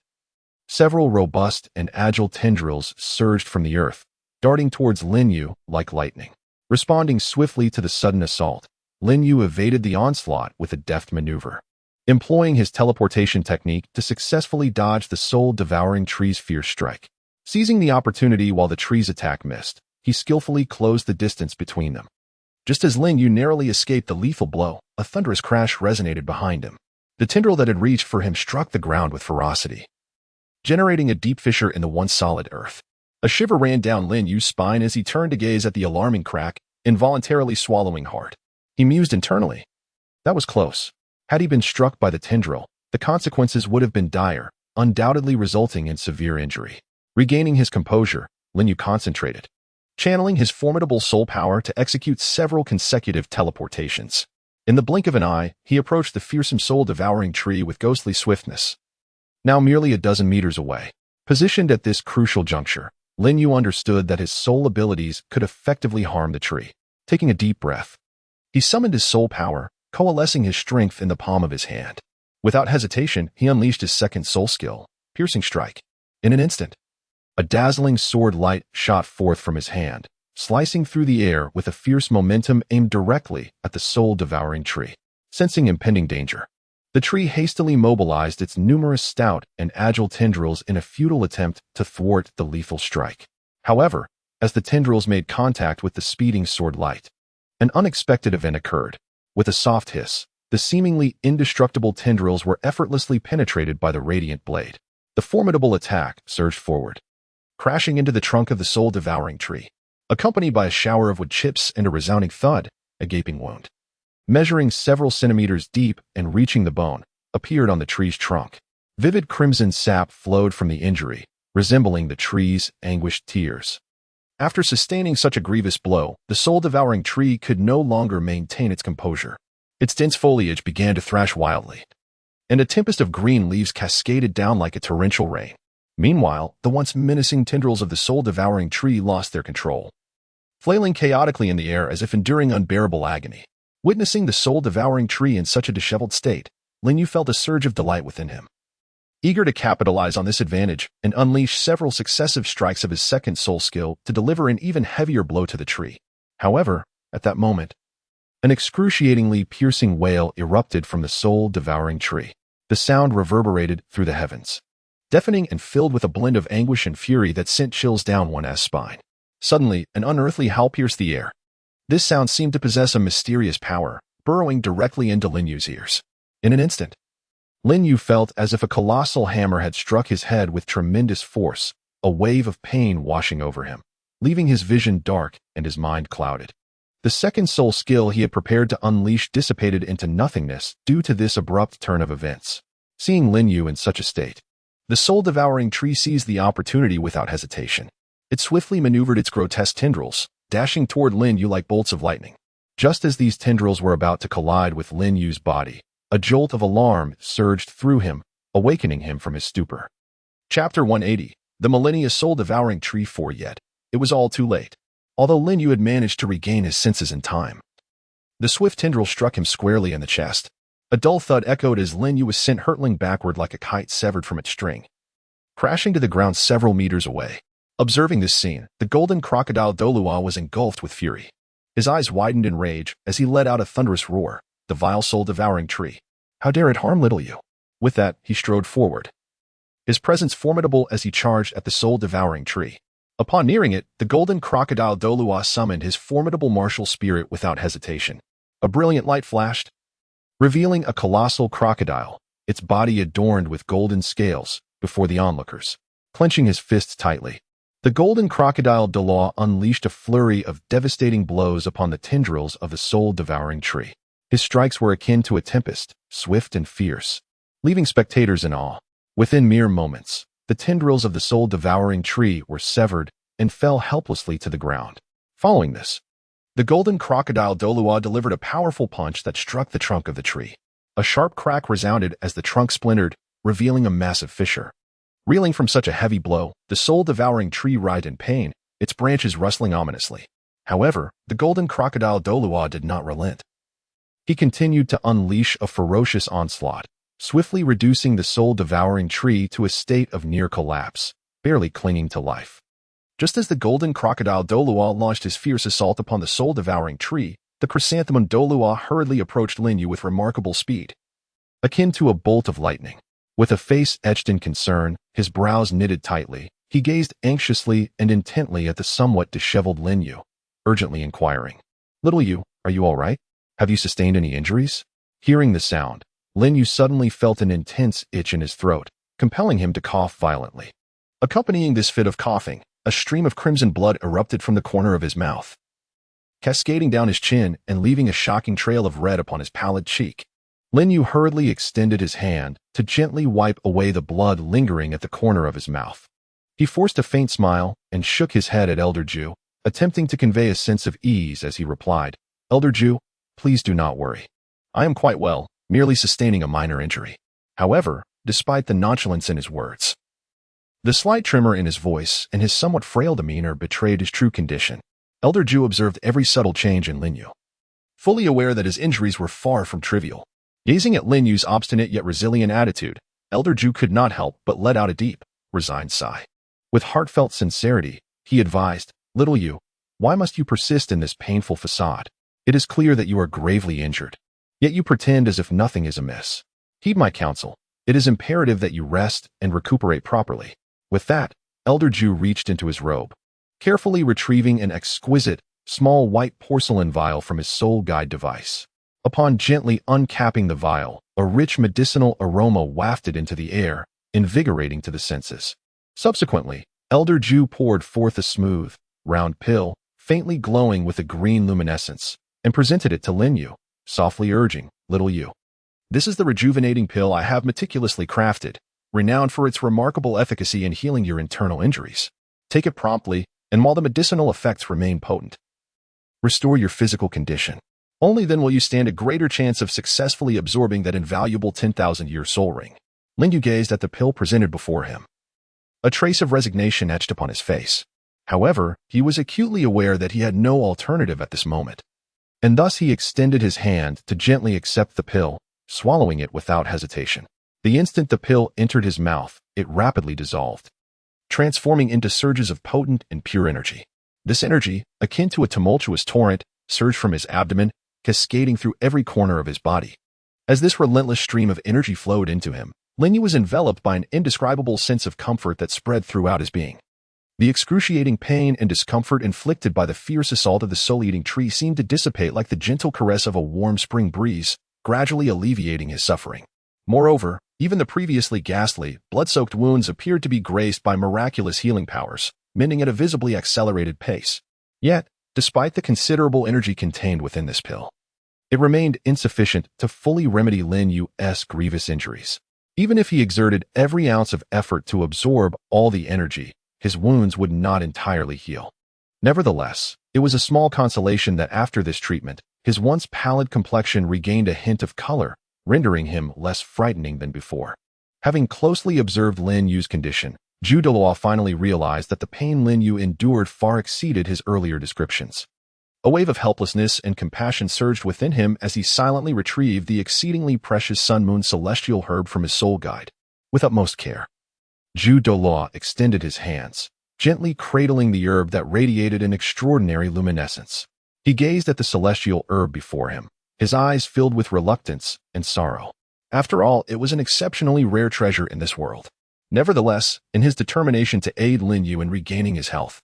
several robust and agile tendrils surged from the earth, darting towards Lin Yu like lightning. Responding swiftly to the sudden assault, Lin Yu evaded the onslaught with a deft maneuver, employing his teleportation technique to successfully dodge the soul-devouring tree's fierce strike. Seizing the opportunity while the tree's attack missed, he skillfully closed the distance between them. Just as Lin Yu narrowly escaped the lethal blow, a thunderous crash resonated behind him. The tendril that had reached for him struck the ground with ferocity, generating a deep fissure in the once solid earth. A shiver ran down Lin Yu's spine as he turned to gaze at the alarming crack, involuntarily swallowing hard. He mused internally. That was close. Had he been struck by the tendril, the consequences would have been dire, undoubtedly resulting in severe injury. Regaining his composure, Lin Yu concentrated, channeling his formidable soul power to execute several consecutive teleportations. In the blink of an eye, he approached the fearsome soul-devouring tree with ghostly swiftness. Now merely a dozen meters away, positioned at this crucial juncture, Lin Yu understood that his soul abilities could effectively harm the tree. Taking a deep breath, he summoned his soul power, coalescing his strength in the palm of his hand. Without hesitation, he unleashed his second soul skill, Piercing Strike. In an instant, a dazzling sword light shot forth from his hand, slicing through the air with a fierce momentum aimed directly at the soul-devouring tree. Sensing impending danger, the tree hastily mobilized its numerous stout and agile tendrils in a futile attempt to thwart the lethal strike. However, as the tendrils made contact with the speeding sword light, an unexpected event occurred. With a soft hiss, the seemingly indestructible tendrils were effortlessly penetrated by the radiant blade. The formidable attack surged forward, crashing into the trunk of the soul-devouring tree, accompanied by a shower of wood chips and a resounding thud. A gaping wound, measuring several centimeters deep and reaching the bone, appeared on the tree's trunk. Vivid crimson sap flowed from the injury, resembling the tree's anguished tears. After sustaining such a grievous blow, the soul-devouring tree could no longer maintain its composure. Its dense foliage began to thrash wildly, and a tempest of green leaves cascaded down like a torrential rain. Meanwhile, the once menacing tendrils of the soul-devouring tree lost their control, flailing chaotically in the air as if enduring unbearable agony. Witnessing the soul-devouring tree in such a disheveled state, Lin Yu felt a surge of delight within him. Eager to capitalize on this advantage and unleash several successive strikes of his second soul skill to deliver an even heavier blow to the tree. However, at that moment, an excruciatingly piercing wail erupted from the soul-devouring tree. The sound reverberated through the heavens, deafening and filled with a blend of anguish and fury that sent chills down one's spine. Suddenly, an unearthly howl pierced the air. This sound seemed to possess a mysterious power, burrowing directly into Lin Yu's ears. In an instant, Lin Yu felt as if a colossal hammer had struck his head with tremendous force, a wave of pain washing over him, leaving his vision dark and his mind clouded. The second soul skill he had prepared to unleash dissipated into nothingness due to this abrupt turn of events. Seeing Lin Yu in such a state, the soul-devouring tree seized the opportunity without hesitation. It swiftly maneuvered its grotesque tendrils, dashing toward Lin Yu like bolts of lightning. Just as these tendrils were about to collide with Lin Yu's body, a jolt of alarm surged through him, awakening him from his stupor. Chapter 180. The Millennia Soul-Devouring Tree. For yet, it was all too late. Although Lin Yu had managed to regain his senses in time, the swift tendril struck him squarely in the chest. A dull thud echoed as Lin Yu was sent hurtling backward like a kite severed from its string, crashing to the ground several meters away. Observing this scene, the golden crocodile Douluo was engulfed with fury. His eyes widened in rage as he let out a thunderous roar. The vile soul-devouring tree. How dare it harm little Yu? With that, he strode forward, his presence formidable as he charged at the soul-devouring tree. Upon nearing it, the golden crocodile Douluo summoned his formidable martial spirit without hesitation. A brilliant light flashed, revealing a colossal crocodile, its body adorned with golden scales, before the onlookers. Clenching his fists tightly, the golden crocodile Douluo unleashed a flurry of devastating blows upon the tendrils of the soul-devouring tree. His strikes were akin to a tempest, swift and fierce, leaving spectators in awe. Within mere moments, the tendrils of the soul-devouring tree were severed and fell helplessly to the ground. Following this, the golden crocodile Douluo delivered a powerful punch that struck the trunk of the tree. A sharp crack resounded as the trunk splintered, revealing a massive fissure. Reeling from such a heavy blow, the soul-devouring tree writhed in pain, its branches rustling ominously. However, the golden crocodile Douluo did not relent. He continued to unleash a ferocious onslaught, swiftly reducing the soul-devouring tree to a state of near collapse, barely clinging to life. Just as the golden crocodile Douluo launched his fierce assault upon the soul-devouring tree, the chrysanthemum Douluo hurriedly approached Lin Yu with remarkable speed, akin to a bolt of lightning. With a face etched in concern, his brows knitted tightly, he gazed anxiously and intently at the somewhat disheveled Lin Yu, urgently inquiring, "Little Yu, are you all right? Have you sustained any injuries?" Hearing the sound, Lin Yu suddenly felt an intense itch in his throat, compelling him to cough violently. Accompanying this fit of coughing, a stream of crimson blood erupted from the corner of his mouth, cascading down his chin and leaving a shocking trail of red upon his pallid cheek. Lin Yu hurriedly extended his hand to gently wipe away the blood lingering at the corner of his mouth. He forced a faint smile and shook his head at Elder Ju, attempting to convey a sense of ease as he replied, "Elder Ju, please do not worry. I am quite well, merely sustaining a minor injury." However, despite the nonchalance in his words, the slight tremor in his voice and his somewhat frail demeanor betrayed his true condition. Elder Ju observed every subtle change in Lin Yu, fully aware that his injuries were far from trivial. Gazing at Lin Yu's obstinate yet resilient attitude, Elder Ju could not help but let out a deep, resigned sigh. With heartfelt sincerity, he advised, "Little Yu, Why must you persist in this painful facade? It is clear that you are gravely injured. Yet you pretend as if nothing is amiss. Heed my counsel. It is imperative that you rest and recuperate properly. With that, Elder Ju reached into his robe, carefully retrieving an exquisite, small white porcelain vial from his soul guide device. Upon gently uncapping the vial, a rich medicinal aroma wafted into the air, invigorating to the senses. Subsequently, Elder Ju poured forth a smooth, round pill, faintly glowing with a green luminescence, and presented it to Lin Yu, softly urging, "Little Yu, this is the rejuvenating pill I have meticulously crafted, renowned for its remarkable efficacy in healing your internal injuries. Take it promptly, and while the medicinal effects remain potent, restore your physical condition. Only then will you stand a greater chance of successfully absorbing that invaluable 10,000-year soul ring." Lin Yu gazed at the pill presented before him. A trace of resignation etched upon his face. However, he was acutely aware that he had no alternative at this moment, and thus he extended his hand to gently accept the pill, swallowing it without hesitation. The instant the pill entered his mouth, it rapidly dissolved, transforming into surges of potent and pure energy. This energy, akin to a tumultuous torrent, surged from his abdomen, cascading through every corner of his body. As this relentless stream of energy flowed into him, Lin Yu was enveloped by an indescribable sense of comfort that spread throughout his being. The excruciating pain and discomfort inflicted by the fierce assault of the soul-eating tree seemed to dissipate like the gentle caress of a warm spring breeze, gradually alleviating his suffering. Moreover, even the previously ghastly, blood-soaked wounds appeared to be graced by miraculous healing powers, mending at a visibly accelerated pace. Yet, despite the considerable energy contained within this pill, it remained insufficient to fully remedy Lin Yu's grievous injuries. Even if he exerted every ounce of effort to absorb all the energy, his wounds would not entirely heal. Nevertheless, it was a small consolation that after this treatment, his once pallid complexion regained a hint of color, rendering him less frightening than before. Having closely observed Lin Yu's condition, Douluo finally realized that the pain Lin Yu endured far exceeded his earlier descriptions. A wave of helplessness and compassion surged within him as he silently retrieved the exceedingly precious sun-moon celestial herb from his soul guide. With utmost care, Douluo extended his hands, gently cradling the herb that radiated an extraordinary luminescence. He gazed at the celestial herb before him, his eyes filled with reluctance and sorrow. After all, it was an exceptionally rare treasure in this world. Nevertheless, in his determination to aid Lin Yu in regaining his health,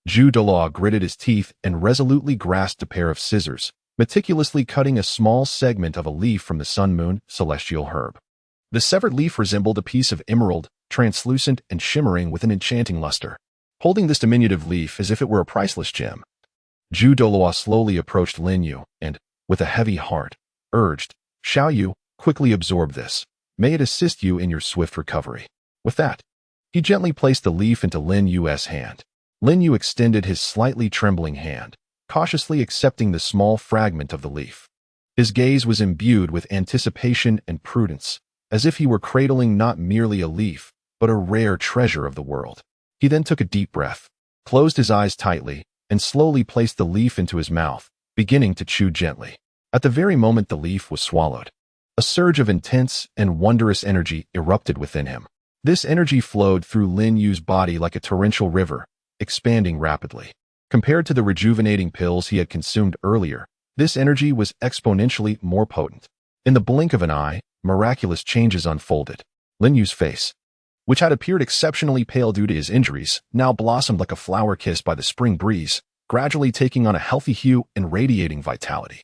Douluo gritted his teeth and resolutely grasped a pair of scissors, meticulously cutting a small segment of a leaf from the sun-moon celestial herb. The severed leaf resembled a piece of emerald, translucent and shimmering with an enchanting luster. Holding this diminutive leaf as if it were a priceless gem, Douluo slowly approached Lin Yu and, with a heavy heart, urged, "Shall you quickly absorb this? May it assist you in your swift recovery." With that, he gently placed the leaf into Lin Yu's hand. Lin Yu extended his slightly trembling hand, cautiously accepting the small fragment of the leaf. His gaze was imbued with anticipation and prudence, as if he were cradling not merely a leaf, but a rare treasure of the world. He then took a deep breath, closed his eyes tightly, and slowly placed the leaf into his mouth, beginning to chew gently. At the very moment the leaf was swallowed, a surge of intense and wondrous energy erupted within him. This energy flowed through Lin Yu's body like a torrential river, expanding rapidly. Compared to the rejuvenating pills he had consumed earlier, this energy was exponentially more potent. In the blink of an eye, miraculous changes unfolded. Lin Yu's face, which had appeared exceptionally pale due to his injuries, now blossomed like a flower kissed by the spring breeze, gradually taking on a healthy hue and radiating vitality.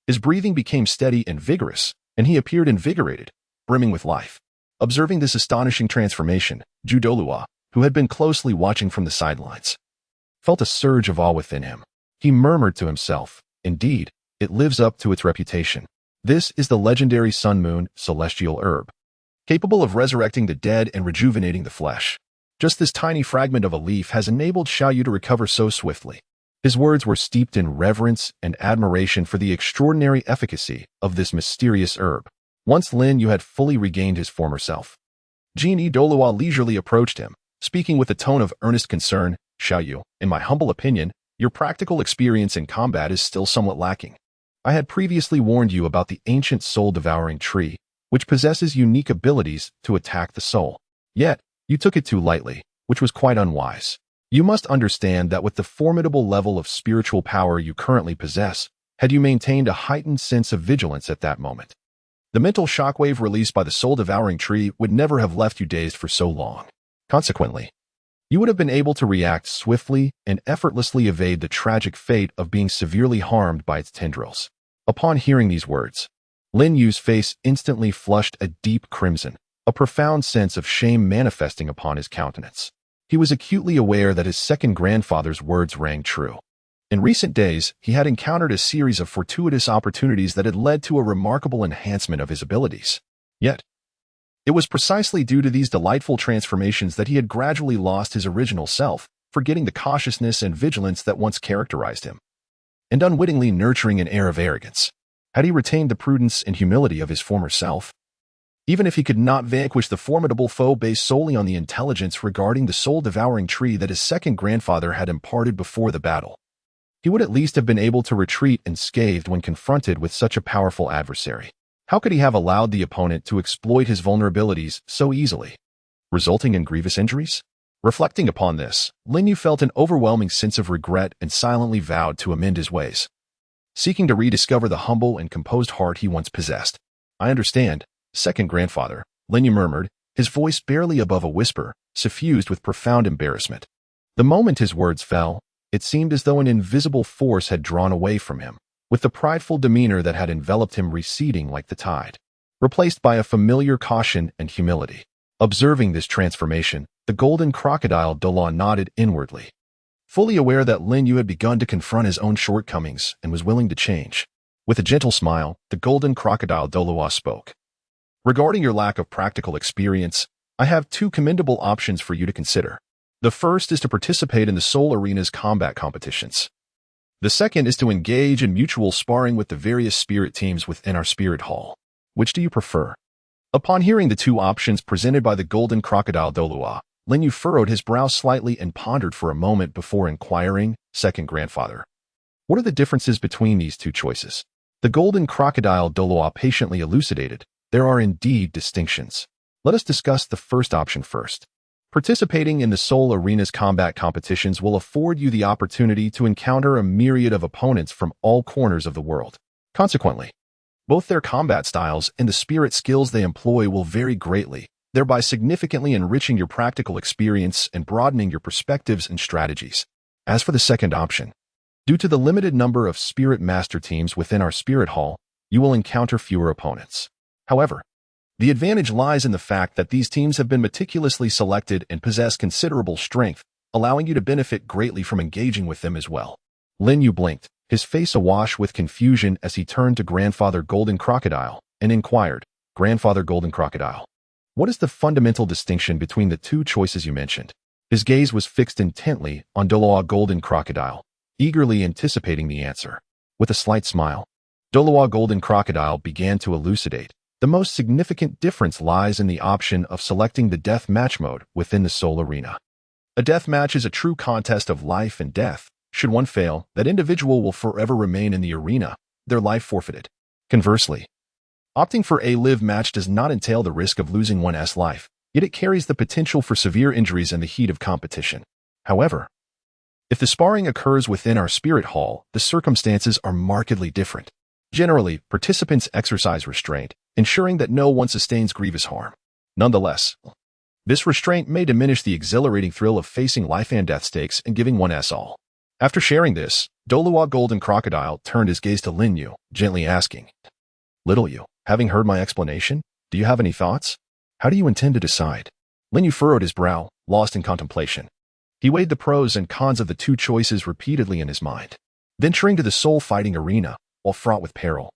His breathing became steady and vigorous, and he appeared invigorated, brimming with life. Observing this astonishing transformation, Douluo, who had been closely watching from the sidelines, felt a surge of awe within him. He murmured to himself, "Indeed, it lives up to its reputation. This is the legendary sun-moon celestial herb, capable of resurrecting the dead and rejuvenating the flesh. Just this tiny fragment of a leaf has enabled Xiaoyu to recover so swiftly." His words were steeped in reverence and admiration for the extraordinary efficacy of this mysterious herb. Once Lin Yu had fully regained his former self, Douluo leisurely approached him, speaking with a tone of earnest concern. "Xiaoyu, in my humble opinion, your practical experience in combat is still somewhat lacking. I had previously warned you about the ancient soul-devouring tree, which possesses unique abilities to attack the soul. Yet, you took it too lightly, which was quite unwise. You must understand that with the formidable level of spiritual power you currently possess, had you maintained a heightened sense of vigilance at that moment, the mental shockwave released by the soul-devouring tree would never have left you dazed for so long. Consequently, you would have been able to react swiftly and effortlessly evade the tragic fate of being severely harmed by its tendrils. Upon hearing these words, Lin Yu's face instantly flushed a deep crimson, a profound sense of shame manifesting upon his countenance. He was acutely aware that his second grandfather's words rang true. In recent days, he had encountered a series of fortuitous opportunities that had led to a remarkable enhancement of his abilities. Yet, it was precisely due to these delightful transformations that he had gradually lost his original self, forgetting the cautiousness and vigilance that once characterized him, and unwittingly nurturing an air of arrogance. Had he retained the prudence and humility of his former self, even if he could not vanquish the formidable foe based solely on the intelligence regarding the soul-devouring tree that his second grandfather had imparted before the battle, he would at least have been able to retreat unscathed when confronted with such a powerful adversary. How could he have allowed the opponent to exploit his vulnerabilities so easily, resulting in grievous injuries? Reflecting upon this, Lin Yu felt an overwhelming sense of regret and silently vowed to amend his ways, seeking to rediscover the humble and composed heart he once possessed. I understand, second grandfather, Lin Yu murmured, his voice barely above a whisper, suffused with profound embarrassment. The moment his words fell, it seemed as though an invisible force had drawn away from him, with the prideful demeanor that had enveloped him receding like the tide, replaced by a familiar caution and humility. Observing this transformation, the golden crocodile Douluo nodded inwardly, fully aware that Lin Yu had begun to confront his own shortcomings and was willing to change. With a gentle smile, the golden crocodile Douluo spoke. Regarding your lack of practical experience, I have two commendable options for you to consider. The first is to participate in the Soul Arena's combat competitions. The second is to engage in mutual sparring with the various spirit teams within our spirit hall. Which do you prefer? Upon hearing the two options presented by the golden crocodile Douluo, Lin Yu furrowed his brow slightly and pondered for a moment before inquiring, second grandfather, what are the differences between these two choices? The golden crocodile Douluo patiently elucidated. There are indeed distinctions. Let us discuss the first option first. Participating in the Soul Arena's combat competitions will afford you the opportunity to encounter a myriad of opponents from all corners of the world. Consequently, both their combat styles and the spirit skills they employ will vary greatly, thereby significantly enriching your practical experience and broadening your perspectives and strategies. As for the second option, due to the limited number of spirit master teams within our spirit hall, you will encounter fewer opponents. However, the advantage lies in the fact that these teams have been meticulously selected and possess considerable strength, allowing you to benefit greatly from engaging with them as well. Lin Yu blinked, his face awash with confusion as he turned to Grandfather Golden Crocodile and inquired, Grandfather Golden Crocodile, what is the fundamental distinction between the two choices you mentioned? His gaze was fixed intently on Douluo Golden Crocodile, eagerly anticipating the answer. With a slight smile, Douluo Golden Crocodile began to elucidate. The most significant difference lies in the option of selecting the death match mode within the Soul Arena. A death match is a true contest of life and death. Should one fail, that individual will forever remain in the arena, their life forfeited. Conversely, opting for a live match does not entail the risk of losing one's life, yet it carries the potential for severe injuries in the heat of competition. However, if the sparring occurs within our spirit hall, the circumstances are markedly different. Generally, participants exercise restraint, ensuring that no one sustains grievous harm. Nonetheless, this restraint may diminish the exhilarating thrill of facing life and death stakes and giving one's all. After sharing this, Douluo Golden Crocodile turned his gaze to Lin Yu, gently asking, Little Yu, having heard my explanation, do you have any thoughts? How do you intend to decide? Lin Yu furrowed his brow, lost in contemplation. He weighed the pros and cons of the two choices repeatedly in his mind. Venturing to the soul-fighting arena, while fraught with peril,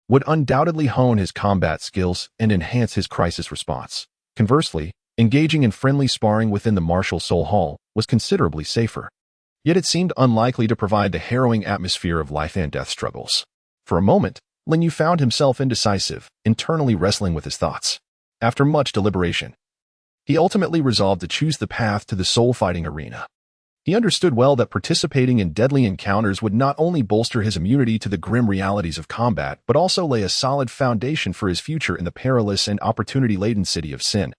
would undoubtedly hone his combat skills and enhance his crisis response. Conversely, engaging in friendly sparring within the martial soul hall was considerably safer. Yet it seemed unlikely to provide the harrowing atmosphere of life and death struggles. For a moment, Lin Yu found himself indecisive, internally wrestling with his thoughts. After much deliberation, he ultimately resolved to choose the path to the soul-fighting arena. He understood well that participating in deadly encounters would not only bolster his immunity to the grim realities of combat, but also lay a solid foundation for his future in the perilous and opportunity-laden city of Sin,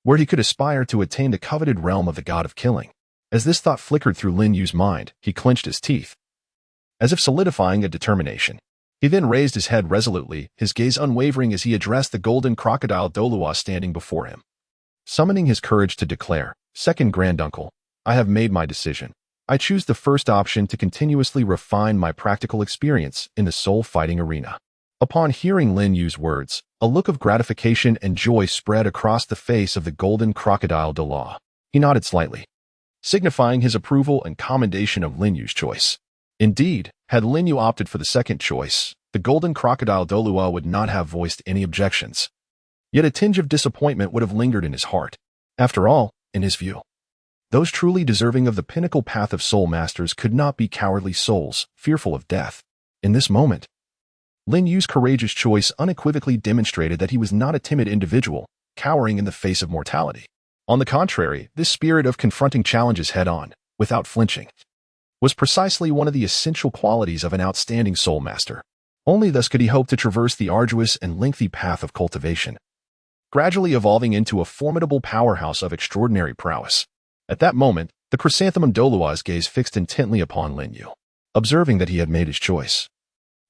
where he could aspire to attain the coveted realm of the god of killing. As this thought flickered through Lin Yu's mind, he clenched his teeth, as if solidifying a determination. He then raised his head resolutely, his gaze unwavering as he addressed the golden crocodile Douluo standing before him. Summoning his courage to declare, "Second Granduncle, I have made my decision. I choose the first option to continuously refine my practical experience in the soul fighting arena." Upon hearing Lin Yu's words, a look of gratification and joy spread across the face of the golden crocodile Douluo. He nodded slightly, signifying his approval and commendation of Lin Yu's choice. Indeed, had Lin Yu opted for the second choice, the golden crocodile Douluo would not have voiced any objections. Yet a tinge of disappointment would have lingered in his heart. After all, in his view, those truly deserving of the pinnacle path of soul masters could not be cowardly souls, fearful of death. In this moment, Lin Yu's courageous choice unequivocally demonstrated that he was not a timid individual, cowering in the face of mortality. On the contrary, this spirit of confronting challenges head-on, without flinching, was precisely one of the essential qualities of an outstanding soul master. Only thus could he hope to traverse the arduous and lengthy path of cultivation, gradually evolving into a formidable powerhouse of extraordinary prowess. At that moment, the chrysanthemum Douluo's gaze fixed intently upon Lin Yu, observing that he had made his choice.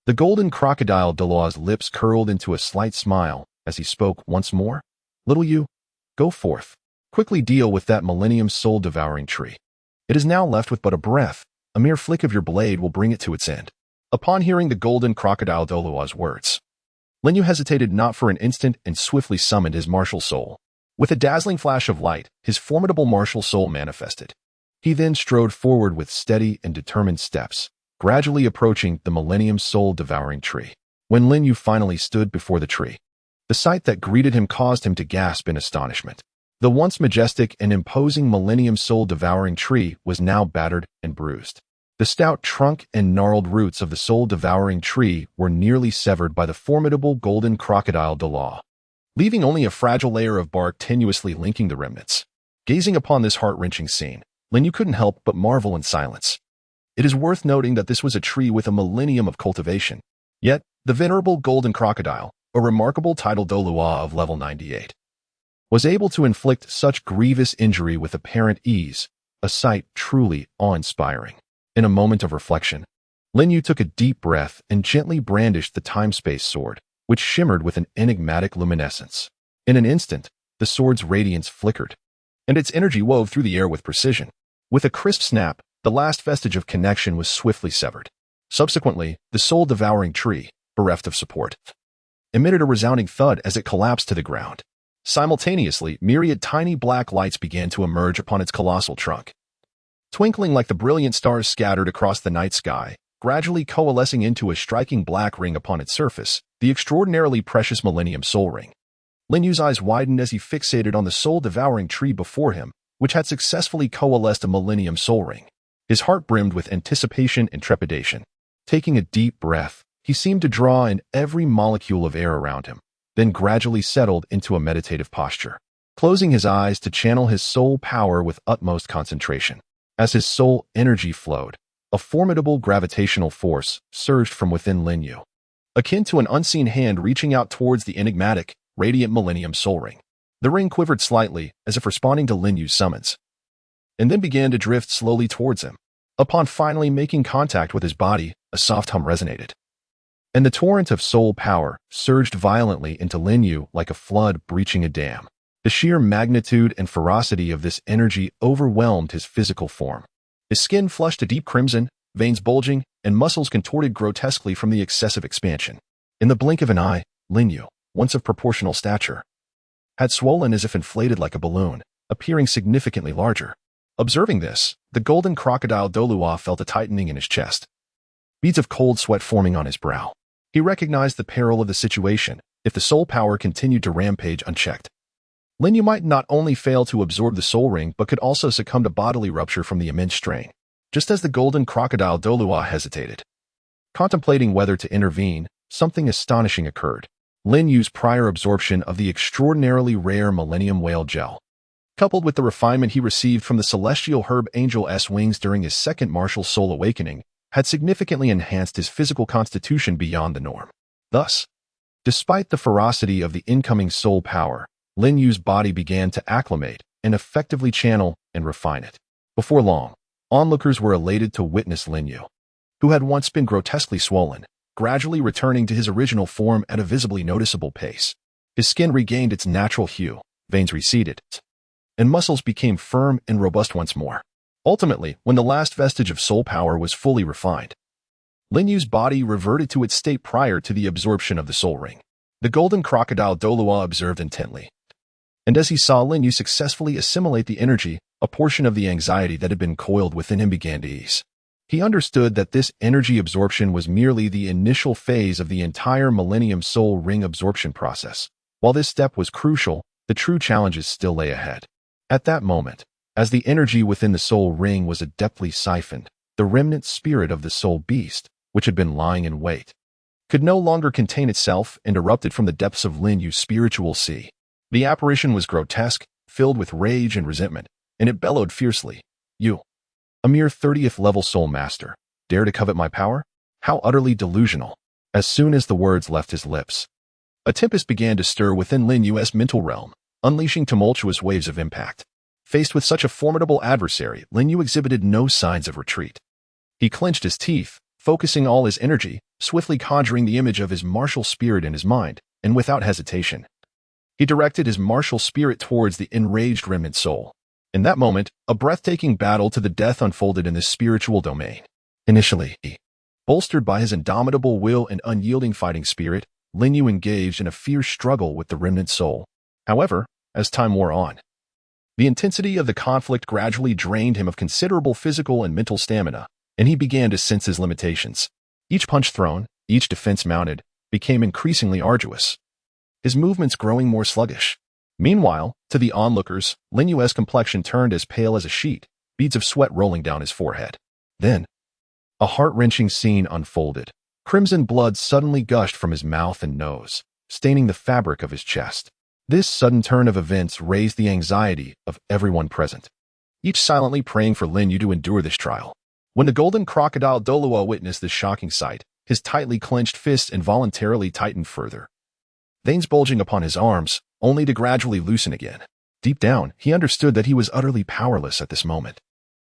The golden crocodile Douluo's lips curled into a slight smile as he spoke once more. "Little Yu, go forth. Quickly deal with that millennium soul-devouring tree. It is now left with but a breath. A mere flick of your blade will bring it to its end." Upon hearing the golden crocodile Douluo's words, Lin Yu hesitated not for an instant and swiftly summoned his martial soul. With a dazzling flash of light, his formidable martial soul manifested. He then strode forward with steady and determined steps, gradually approaching the millennium soul-devouring tree. When Lin Yu finally stood before the tree, the sight that greeted him caused him to gasp in astonishment. The once majestic and imposing millennium soul-devouring tree was now battered and bruised. The stout trunk and gnarled roots of the soul-devouring tree were nearly severed by the formidable golden crocodile Douluo, leaving only a fragile layer of bark tenuously linking the remnants. Gazing upon this heart-wrenching scene, Lin Yu couldn't help but marvel in silence. It is worth noting that this was a tree with a millennium of cultivation. Yet, the venerable golden crocodile, a remarkable tidal Douluo of level 98, was able to inflict such grievous injury with apparent ease, a sight truly awe-inspiring. In a moment of reflection, Lin Yu took a deep breath and gently brandished the time-space sword, which shimmered with an enigmatic luminescence. In an instant, the sword's radiance flickered, and its energy wove through the air with precision. With a crisp snap, the last vestige of connection was swiftly severed. Subsequently, the soul-devouring tree, bereft of support, emitted a resounding thud as it collapsed to the ground. Simultaneously, myriad tiny black lights began to emerge upon its colossal trunk, twinkling like the brilliant stars scattered across the night sky, gradually coalescing into a striking black ring upon its surface, the extraordinarily precious Millennium Soul Ring. Lin Yu's eyes widened as he fixated on the soul-devouring tree before him, which had successfully coalesced a Millennium Soul Ring. His heart brimmed with anticipation and trepidation. Taking a deep breath, he seemed to draw in every molecule of air around him, then gradually settled into a meditative posture, closing his eyes to channel his soul power with utmost concentration. As his soul energy flowed, a formidable gravitational force surged from within Lin Yu, akin to an unseen hand reaching out towards the enigmatic, radiant Millennium Soul Ring. The ring quivered slightly, as if responding to Lin Yu's summons, and then began to drift slowly towards him. Upon finally making contact with his body, a soft hum resonated, and the torrent of soul power surged violently into Lin Yu like a flood breaching a dam. The sheer magnitude and ferocity of this energy overwhelmed his physical form. His skin flushed a deep crimson, veins bulging, and muscles contorted grotesquely from the excessive expansion. In the blink of an eye, Lin Yu, once of proportional stature, had swollen as if inflated like a balloon, appearing significantly larger. Observing this, the golden crocodile Douluo felt a tightening in his chest, beads of cold sweat forming on his brow. He recognized the peril of the situation. If the soul power continued to rampage unchecked, Lin Yu might not only fail to absorb the soul ring but could also succumb to bodily rupture from the immense strain. Just as the golden crocodile Douluo hesitated, contemplating whether to intervene, something astonishing occurred. Lin Yu's prior absorption of the extraordinarily rare Millennium Whale Gel, coupled with the refinement he received from the celestial herb Angel S wings during his second martial soul awakening, had significantly enhanced his physical constitution beyond the norm. Thus, despite the ferocity of the incoming soul power, Lin Yu's body began to acclimate and effectively channel and refine it. Before long, onlookers were elated to witness Lin Yu, who had once been grotesquely swollen, gradually returning to his original form at a visibly noticeable pace. His skin regained its natural hue, veins receded, and muscles became firm and robust once more. Ultimately, when the last vestige of soul power was fully refined, Lin Yu's body reverted to its state prior to the absorption of the soul ring. The golden crocodile Douluo observed intently, and as he saw Lin Yu successfully assimilate the energy, a portion of the anxiety that had been coiled within him began to ease. He understood that this energy absorption was merely the initial phase of the entire Millennium Soul Ring absorption process. While this step was crucial, the true challenges still lay ahead. At that moment, as the energy within the soul ring was adeptly siphoned, the remnant spirit of the soul beast, which had been lying in wait, could no longer contain itself and erupted from the depths of Lin Yu's spiritual sea. The apparition was grotesque, filled with rage and resentment, and it bellowed fiercely. "You, a mere 30th level soul master, dare to covet my power? How utterly delusional." As soon as the words left his lips, a tempest began to stir within Lin Yu's mental realm, unleashing tumultuous waves of impact. Faced with such a formidable adversary, Lin Yu exhibited no signs of retreat. He clenched his teeth, focusing all his energy, swiftly conjuring the image of his martial spirit in his mind, and without hesitation, he directed his martial spirit towards the enraged remnant soul. In that moment, a breathtaking battle to the death unfolded in this spiritual domain. Initially, bolstered by his indomitable will and unyielding fighting spirit, Lin Yu engaged in a fierce struggle with the remnant soul. However, as time wore on, the intensity of the conflict gradually drained him of considerable physical and mental stamina, and he began to sense his limitations. Each punch thrown, each defense mounted, became increasingly arduous, his movements growing more sluggish. Meanwhile, to the onlookers, Lin Yu's complexion turned as pale as a sheet, beads of sweat rolling down his forehead. Then, a heart-wrenching scene unfolded. Crimson blood suddenly gushed from his mouth and nose, staining the fabric of his chest. This sudden turn of events raised the anxiety of everyone present, each silently praying for Lin Yu to endure this trial. When the golden crocodile Douluo witnessed this shocking sight, his tightly clenched fists involuntarily tightened further, veins bulging upon his arms, only to gradually loosen again. Deep down, he understood that he was utterly powerless at this moment.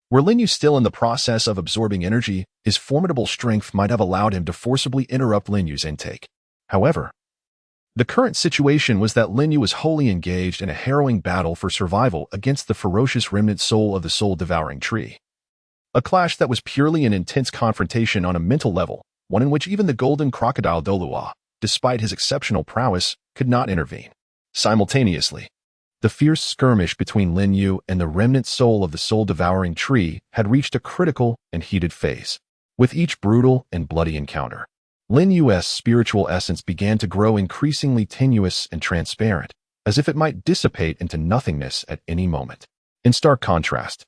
Were Lin Yu still in the process of absorbing energy, his formidable strength might have allowed him to forcibly interrupt Lin Yu's intake. However, the current situation was that Lin Yu was wholly engaged in a harrowing battle for survival against the ferocious remnant soul of the soul-devouring tree. A clash that was purely an intense confrontation on a mental level, one in which even the golden crocodile Douluo, despite his exceptional prowess, could not intervene. Simultaneously, the fierce skirmish between Lin Yu and the remnant soul of the soul-devouring tree had reached a critical and heated phase. With each brutal and bloody encounter, Lin Yu's spiritual essence began to grow increasingly tenuous and transparent, as if it might dissipate into nothingness at any moment. In stark contrast,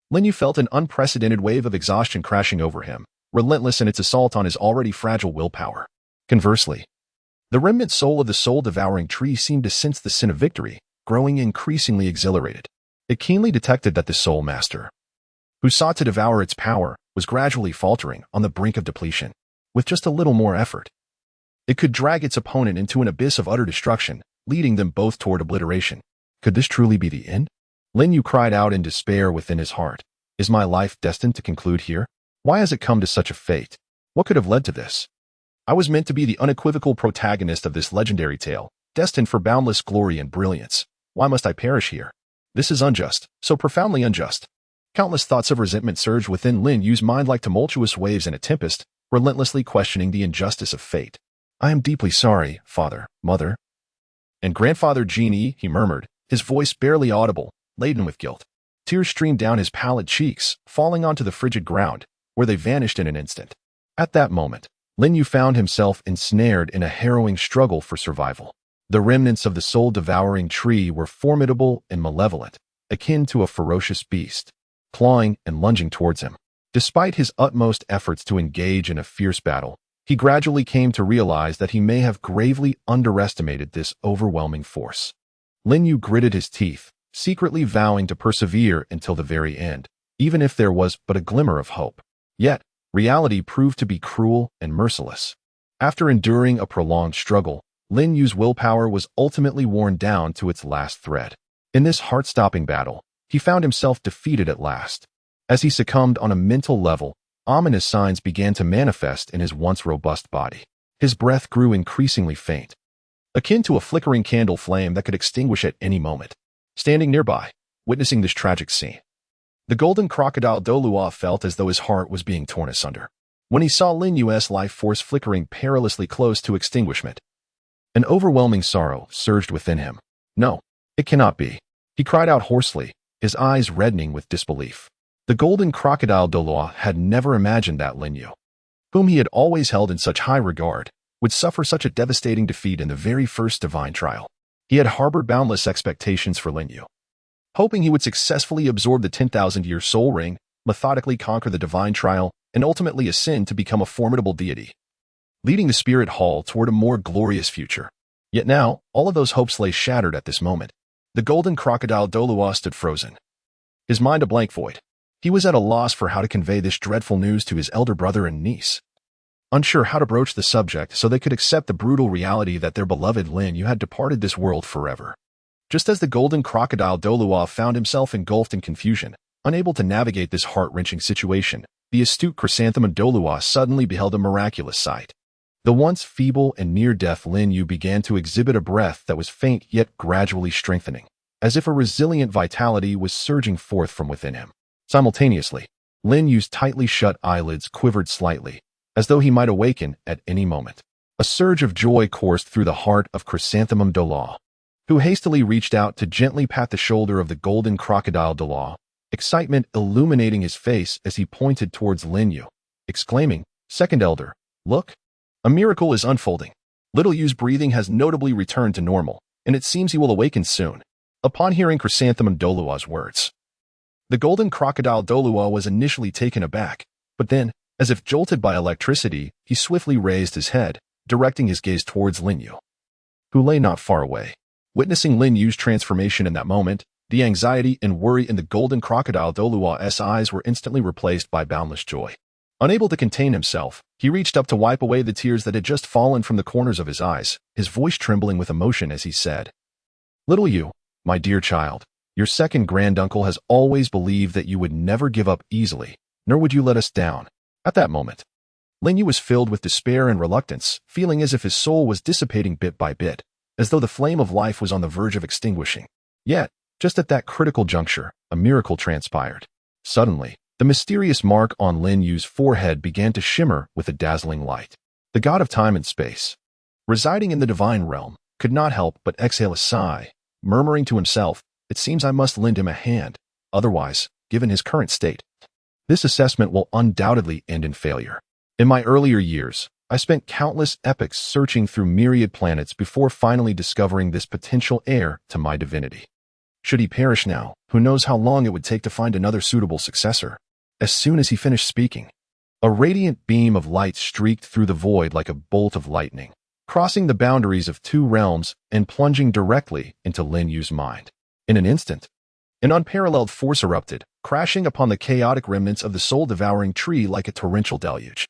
Lin Yu felt an unprecedented wave of exhaustion crashing over him, relentless in its assault on his already fragile willpower. Conversely, the remnant soul of the soul-devouring tree seemed to sense the sin of victory, growing increasingly exhilarated. It keenly detected that the soul master, who sought to devour its power, was gradually faltering on the brink of depletion. With just a little more effort, it could drag its opponent into an abyss of utter destruction, leading them both toward obliteration. Could this truly be the end? Lin Yu cried out in despair within his heart. Is my life destined to conclude here? Why has it come to such a fate? What could have led to this? I was meant to be the unequivocal protagonist of this legendary tale, destined for boundless glory and brilliance. Why must I perish here? This is unjust, so profoundly unjust. Countless thoughts of resentment surged within Lin Yu's mind like tumultuous waves in a tempest, relentlessly questioning the injustice of fate. I am deeply sorry, father, mother, and grandfather Genie, he murmured, his voice barely audible, laden with guilt. Tears streamed down his pallid cheeks, falling onto the frigid ground, where they vanished in an instant. At that moment, Lin Yu found himself ensnared in a harrowing struggle for survival. The remnants of the soul-devouring tree were formidable and malevolent, akin to a ferocious beast, clawing and lunging towards him. Despite his utmost efforts to engage in a fierce battle, he gradually came to realize that he may have gravely underestimated this overwhelming force. Lin Yu gritted his teeth, secretly vowing to persevere until the very end, even if there was but a glimmer of hope. Yet, reality proved to be cruel and merciless. After enduring a prolonged struggle, Lin Yu's willpower was ultimately worn down to its last thread. In this heart-stopping battle, he found himself defeated at last. As he succumbed on a mental level, ominous signs began to manifest in his once robust body. His breath grew increasingly faint, akin to a flickering candle flame that could extinguish at any moment. Standing nearby, witnessing this tragic scene, the golden crocodile Douluo felt as though his heart was being torn asunder. When he saw Lin Yue's life force flickering perilously close to extinguishment, an overwhelming sorrow surged within him. No, it cannot be. He cried out hoarsely, his eyes reddening with disbelief. The golden crocodile Douluo had never imagined that Lin Yu, whom he had always held in such high regard, would suffer such a devastating defeat in the very first divine trial. He had harbored boundless expectations for Lin Yu, hoping he would successfully absorb the 10,000-year soul ring, methodically conquer the divine trial, and ultimately ascend to become a formidable deity, leading the spirit hall toward a more glorious future. Yet now, all of those hopes lay shattered at this moment. The golden crocodile Douluo stood frozen, his mind a blank void. He was at a loss for how to convey this dreadful news to his elder brother and niece, unsure how to broach the subject so they could accept the brutal reality that their beloved Lin Yu had departed this world forever. Just as the golden crocodile Douluo found himself engulfed in confusion, unable to navigate this heart-wrenching situation, the astute chrysanthemum Douluo suddenly beheld a miraculous sight. The once feeble and near-death Lin Yu began to exhibit a breath that was faint yet gradually strengthening, as if a resilient vitality was surging forth from within him. Simultaneously, Lin Yu's tightly shut eyelids quivered slightly, as though he might awaken at any moment. A surge of joy coursed through the heart of chrysanthemum Douluo, who hastily reached out to gently pat the shoulder of the golden crocodile Douluo, excitement illuminating his face as he pointed towards Lin Yu, exclaiming, "Second elder, look! A miracle is unfolding. Little Yu's breathing has notably returned to normal, and it seems he will awaken soon." Upon hearing chrysanthemum Douluo's words, the golden crocodile Douluo was initially taken aback, but then, as if jolted by electricity, he swiftly raised his head, directing his gaze towards Lin Yu, who lay not far away. Witnessing Lin Yu's transformation in that moment, the anxiety and worry in the golden crocodile Douluo's eyes were instantly replaced by boundless joy. Unable to contain himself, he reached up to wipe away the tears that had just fallen from the corners of his eyes, his voice trembling with emotion as he said, "Little Yu, my dear child, your second granduncle has always believed that you would never give up easily, nor would you let us down." At that moment, Lin Yu was filled with despair and reluctance, feeling as if his soul was dissipating bit by bit, as though the flame of life was on the verge of extinguishing. Yet, just at that critical juncture, a miracle transpired. Suddenly, the mysterious mark on Lin Yu's forehead began to shimmer with a dazzling light. The god of time and space, residing in the divine realm, could not help but exhale a sigh, murmuring to himself, "It seems I must lend him a hand. Otherwise, given his current state, this assessment will undoubtedly end in failure. In my earlier years, I spent countless epochs searching through myriad planets before finally discovering this potential heir to my divinity. Should he perish now, who knows how long it would take to find another suitable successor?" As soon as he finished speaking, a radiant beam of light streaked through the void like a bolt of lightning, crossing the boundaries of two realms and plunging directly into Lin Yu's mind. In an instant, an unparalleled force erupted, crashing upon the chaotic remnants of the soul-devouring tree like a torrential deluge.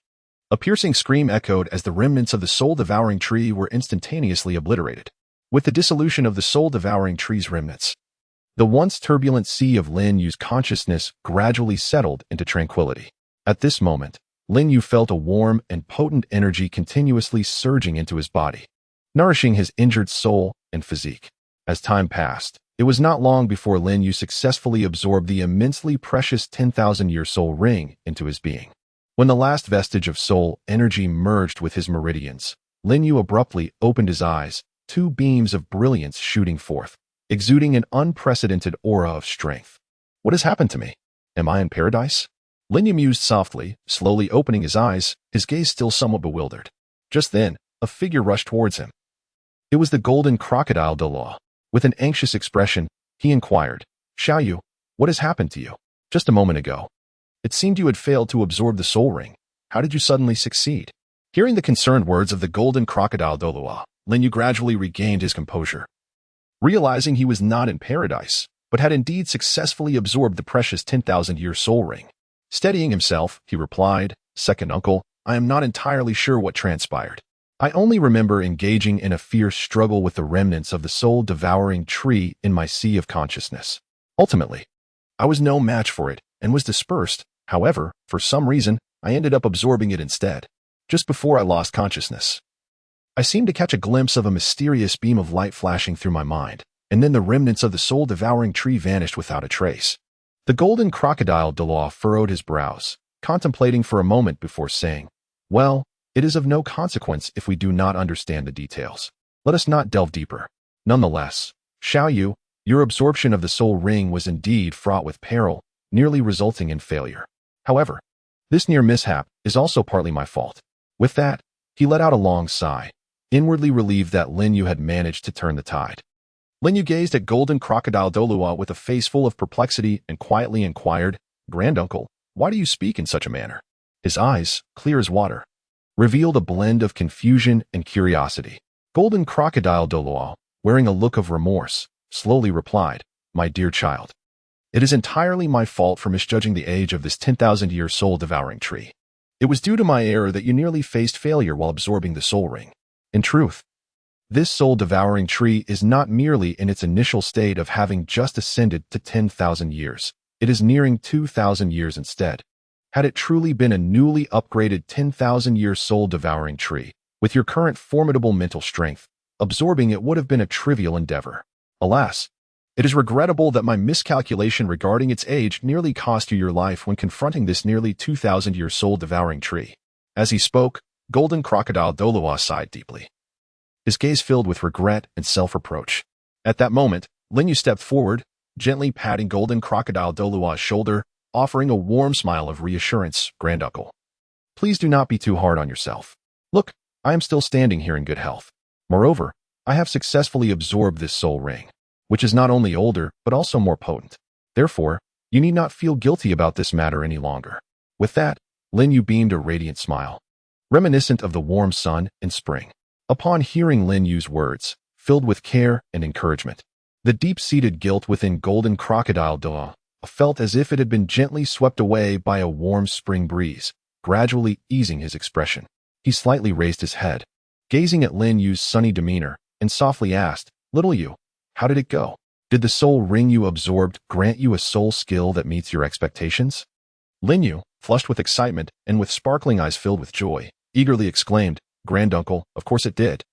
A piercing scream echoed as the remnants of the soul-devouring tree were instantaneously obliterated. With the dissolution of the soul-devouring tree's remnants, the once turbulent sea of Lin Yu's consciousness gradually settled into tranquility. At this moment, Lin Yu felt a warm and potent energy continuously surging into his body, nourishing his injured soul and physique. As time passed, it was not long before Lin Yu successfully absorbed the immensely precious 10,000-year soul ring into his being. When the last vestige of soul energy merged with his meridians, Lin Yu abruptly opened his eyes, two beams of brilliance shooting forth, exuding an unprecedented aura of strength. "What has happened to me? Am I in paradise?" Lin Yu mused softly, slowly opening his eyes, his gaze still somewhat bewildered. Just then, a figure rushed towards him. It was the golden crocodile Douluo. With an anxious expression, he inquired, "Xiao Yu, what has happened to you? Just a moment ago, it seemed you had failed to absorb the soul ring. How did you suddenly succeed?" Hearing the concerned words of the golden crocodile Douluo, Lin Yu gradually regained his composure. Realizing he was not in paradise, but had indeed successfully absorbed the precious 10,000-year soul ring. Steadying himself, he replied, "Second uncle, I am not entirely sure what transpired. I only remember engaging in a fierce struggle with the remnants of the soul-devouring tree in my sea of consciousness. Ultimately, I was no match for it, and was dispersed. However, for some reason, I ended up absorbing it instead. Just before I lost consciousness, I seemed to catch a glimpse of a mysterious beam of light flashing through my mind, and then the remnants of the soul-devouring tree vanished without a trace. The golden crocodile Douluo furrowed his brows, contemplating for a moment before saying, "Well, it is of no consequence if we do not understand the details. Let us not delve deeper. Nonetheless, Xiaoyu, your absorption of the soul ring was indeed fraught with peril, nearly resulting in failure. However, this near mishap is also partly my fault." With that, he let out a long sigh, inwardly relieved that Lin Yu had managed to turn the tide. Lin Yu gazed at golden crocodile Douluo with a face full of perplexity and quietly inquired, "Granduncle, why do you speak in such a manner?" His eyes, clear as water, revealed a blend of confusion and curiosity. Golden crocodile Douluo, wearing a look of remorse, slowly replied, "My dear child, it is entirely my fault for misjudging the age of this 10,000-year soul-devouring tree. It was due to my error that you nearly faced failure while absorbing the soul ring. In truth, this soul-devouring tree is not merely in its initial state of having just ascended to 10,000 years. It is nearing 2,000 years instead. Had it truly been a newly upgraded 10,000-year soul-devouring tree, with your current formidable mental strength, absorbing it would have been a trivial endeavor. Alas, it is regrettable that my miscalculation regarding its age nearly cost you your life when confronting this nearly 2,000-year soul-devouring tree." As he spoke, golden crocodile Douluo sighed deeply, his gaze filled with regret and self-reproach. At that moment, Lin Yu stepped forward, gently patting golden crocodile Douluo's shoulder, offering a warm smile of reassurance. "Granduncle, please do not be too hard on yourself. Look, I am still standing here in good health. Moreover, I have successfully absorbed this soul ring, which is not only older, but also more potent. Therefore, you need not feel guilty about this matter any longer." With that, Lin Yu beamed a radiant smile, reminiscent of the warm sun in spring. Upon hearing Lin Yu's words, filled with care and encouragement, the deep-seated guilt within golden crocodile Douluo felt as if it had been gently swept away by a warm spring breeze, gradually easing his expression. He slightly raised his head, gazing at Lin Yu's sunny demeanor, and softly asked, "Little Yu, how did it go? Did the soul ring you absorbed grant you a soul skill that meets your expectations?" Lin Yu, flushed with excitement and with sparkling eyes filled with joy, eagerly exclaimed, "Granduncle, of course it did.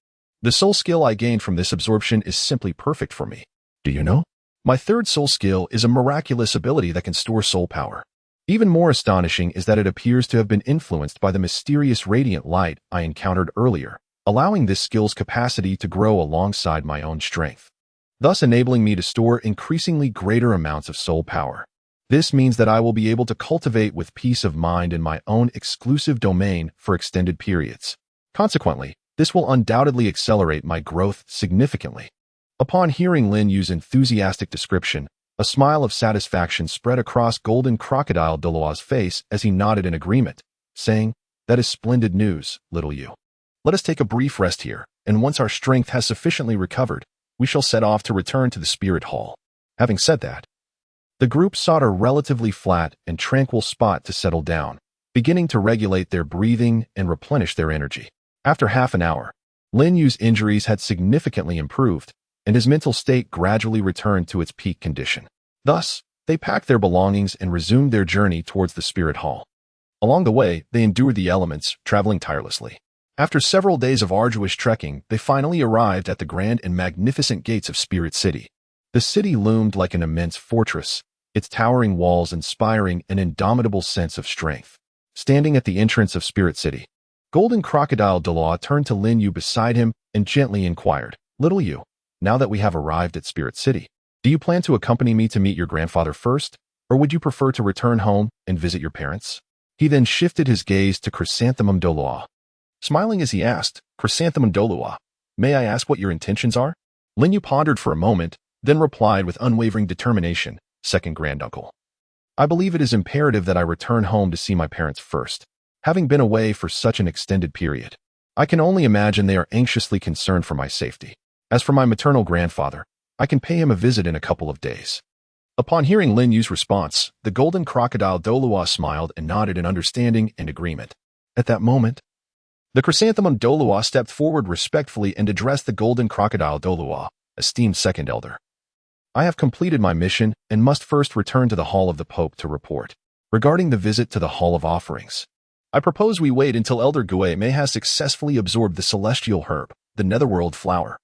The soul skill I gained from this absorption is simply perfect for me. Do you know? My third soul skill is a miraculous ability that can store soul power. Even more astonishing is that it appears to have been influenced by the mysterious radiant light I encountered earlier, allowing this skill's capacity to grow alongside my own strength, thus enabling me to store increasingly greater amounts of soul power. This means that I will be able to cultivate with peace of mind in my own exclusive domain for extended periods. Consequently, this will undoubtedly accelerate my growth significantly." Upon hearing Lin Yu's enthusiastic description, a smile of satisfaction spread across golden crocodile Douluo's face as he nodded in agreement, saying, "That is splendid news, little Yu. Let us take a brief rest here, and once our strength has sufficiently recovered, we shall set off to return to the spirit hall." Having said that, the group sought a relatively flat and tranquil spot to settle down, beginning to regulate their breathing and replenish their energy. After half an hour, Lin Yu's injuries had significantly improved, and his mental state gradually returned to its peak condition. Thus, they packed their belongings and resumed their journey towards the spirit hall. Along the way, they endured the elements, traveling tirelessly. After several days of arduous trekking, they finally arrived at the grand and magnificent gates of Spirit City. The city loomed like an immense fortress, its towering walls inspiring an indomitable sense of strength. Standing at the entrance of Spirit City, golden crocodile Douluo turned to Lin Yu beside him and gently inquired, "Little Yu, now that we have arrived at Spirit City, do you plan to accompany me to meet your grandfather first, or would you prefer to return home and visit your parents?" He then shifted his gaze to Chrysanthemum Douluo, smiling as he asked, "Chrysanthemum Douluo, may I ask what your intentions are?" Lin Yu pondered for a moment, then replied with unwavering determination, "Second granduncle. I believe it is imperative that I return home to see my parents first, having been away for such an extended period. I can only imagine they are anxiously concerned for my safety. As for my maternal grandfather, I can pay him a visit in a couple of days." Upon hearing Lin Yu's response, the golden crocodile Douluo smiled and nodded in understanding and agreement. At that moment, the chrysanthemum Douluo stepped forward respectfully and addressed the golden crocodile Douluo, esteemed second elder. I have completed my mission and must first return to the Hall of the Pope to report. Regarding the visit to the Hall of Offerings, I propose we wait until Elder Gue may has successfully absorbed the celestial herb, the netherworld flower,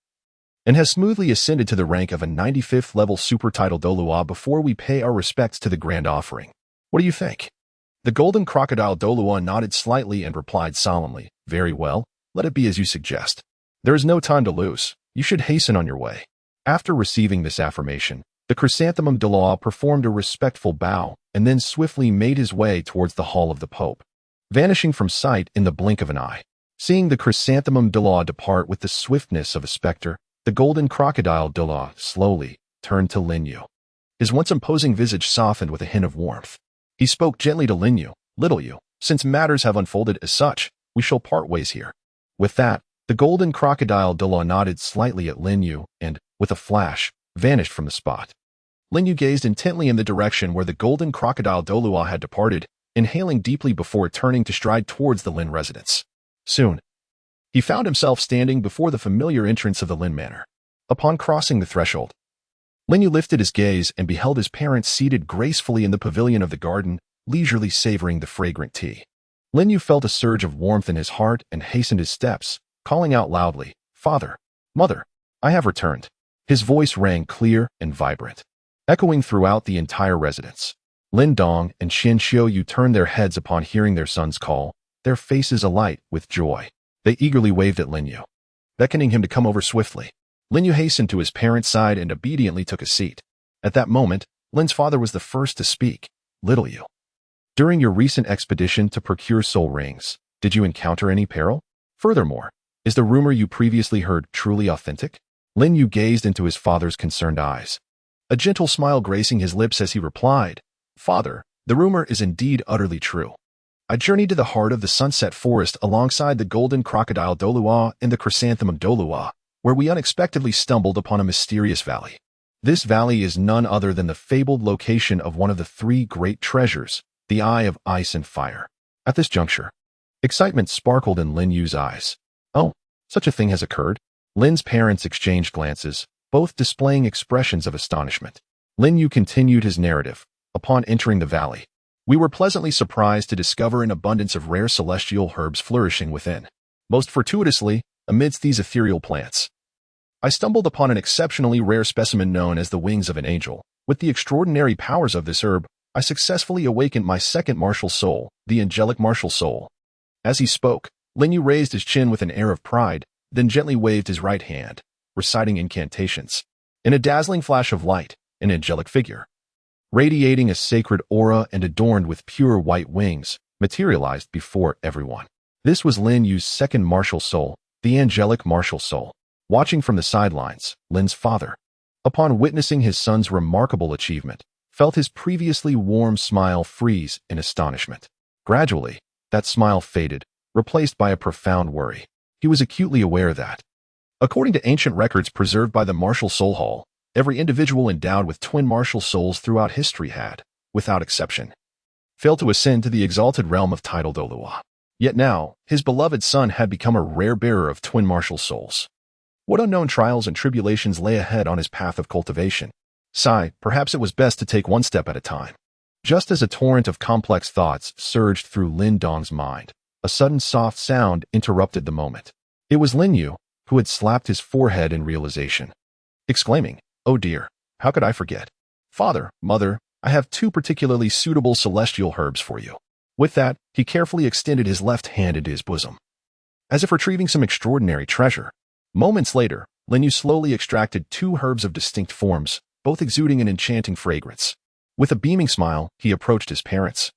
and has smoothly ascended to the rank of a 95th level super title Douluo before we pay our respects to the grand offering. What do you think? The golden crocodile Douluo nodded slightly and replied solemnly, "Very well, let it be as you suggest. There is no time to lose. You should hasten on your way." After receiving this affirmation, the chrysanthemum Douluo performed a respectful bow and then swiftly made his way towards the Hall of the Pope, vanishing from sight in the blink of an eye. Seeing the chrysanthemum Douluo depart with the swiftness of a specter, the golden crocodile Douluo slowly turned to Lin Yu. His once imposing visage softened with a hint of warmth. He spoke gently to Lin Yu, "Little Yu, since matters have unfolded as such, we shall part ways here." With that, the golden crocodile Douluo nodded slightly at Lin Yu and, with a flash, vanished from the spot. Lin Yu gazed intently in the direction where the golden crocodile Douluo had departed, inhaling deeply before turning to stride towards the Lin residence. Soon, he found himself standing before the familiar entrance of the Lin Manor. Upon crossing the threshold, Lin Yu lifted his gaze and beheld his parents seated gracefully in the pavilion of the garden, leisurely savoring the fragrant tea. Lin Yu felt a surge of warmth in his heart and hastened his steps, calling out loudly, "Father, Mother, I have returned." His voice rang clear and vibrant, echoing throughout the entire residence. Lin Dong and Shen Xiuyu turned their heads upon hearing their son's call, their faces alight with joy. They eagerly waved at Lin Yu, beckoning him to come over swiftly. Lin Yu hastened to his parents' side and obediently took a seat. At that moment, Lin's father was the first to speak. "Little Yu, during your recent expedition to procure soul rings, did you encounter any peril? Furthermore, is the rumor you previously heard truly authentic?" Lin Yu gazed into his father's concerned eyes, a gentle smile gracing his lips as he replied, "Father, the rumor is indeed utterly true. I journeyed to the heart of the Sunset Forest alongside the golden crocodile Douluo and the chrysanthemum Douluo, where we unexpectedly stumbled upon a mysterious valley. This valley is none other than the fabled location of one of the three great treasures, the Eye of Ice and Fire." At this juncture, excitement sparkled in Lin Yu's eyes. "Oh, such a thing has occurred?" Lin's parents exchanged glances, both displaying expressions of astonishment. Lin Yu continued his narrative. "Upon entering the valley, we were pleasantly surprised to discover an abundance of rare celestial herbs flourishing within. Most fortuitously, amidst these ethereal plants, I stumbled upon an exceptionally rare specimen known as the wings of an angel. With the extraordinary powers of this herb, I successfully awakened my second martial soul, the angelic martial soul." As he spoke, Lin Yu raised his chin with an air of pride, then gently waved his right hand, reciting incantations. In a dazzling flash of light, an angelic figure, radiating a sacred aura and adorned with pure white wings, materialized before everyone. This was Lin Yu's second martial soul, the angelic martial soul. Watching from the sidelines, Lin's father, upon witnessing his son's remarkable achievement, felt his previously warm smile freeze in astonishment. Gradually, that smile faded, replaced by a profound worry. He was acutely aware that, according to ancient records preserved by the Martial Soul Hall, every individual endowed with twin martial souls throughout history had, without exception, failed to ascend to the exalted realm of Tidal Douluo. Yet now, his beloved son had become a rare bearer of twin martial souls. What unknown trials and tribulations lay ahead on his path of cultivation? Perhaps it was best to take one step at a time. Just as a torrent of complex thoughts surged through Lin Dong's mind, a sudden soft sound interrupted the moment. It was Lin Yu, who had slapped his forehead in realization, exclaiming, "Oh dear, how could I forget? Father, Mother, I have two particularly suitable celestial herbs for you." With that, he carefully extended his left hand into his bosom, as if retrieving some extraordinary treasure. Moments later, Lin Yu slowly extracted two herbs of distinct forms, both exuding an enchanting fragrance. With a beaming smile, he approached his parents,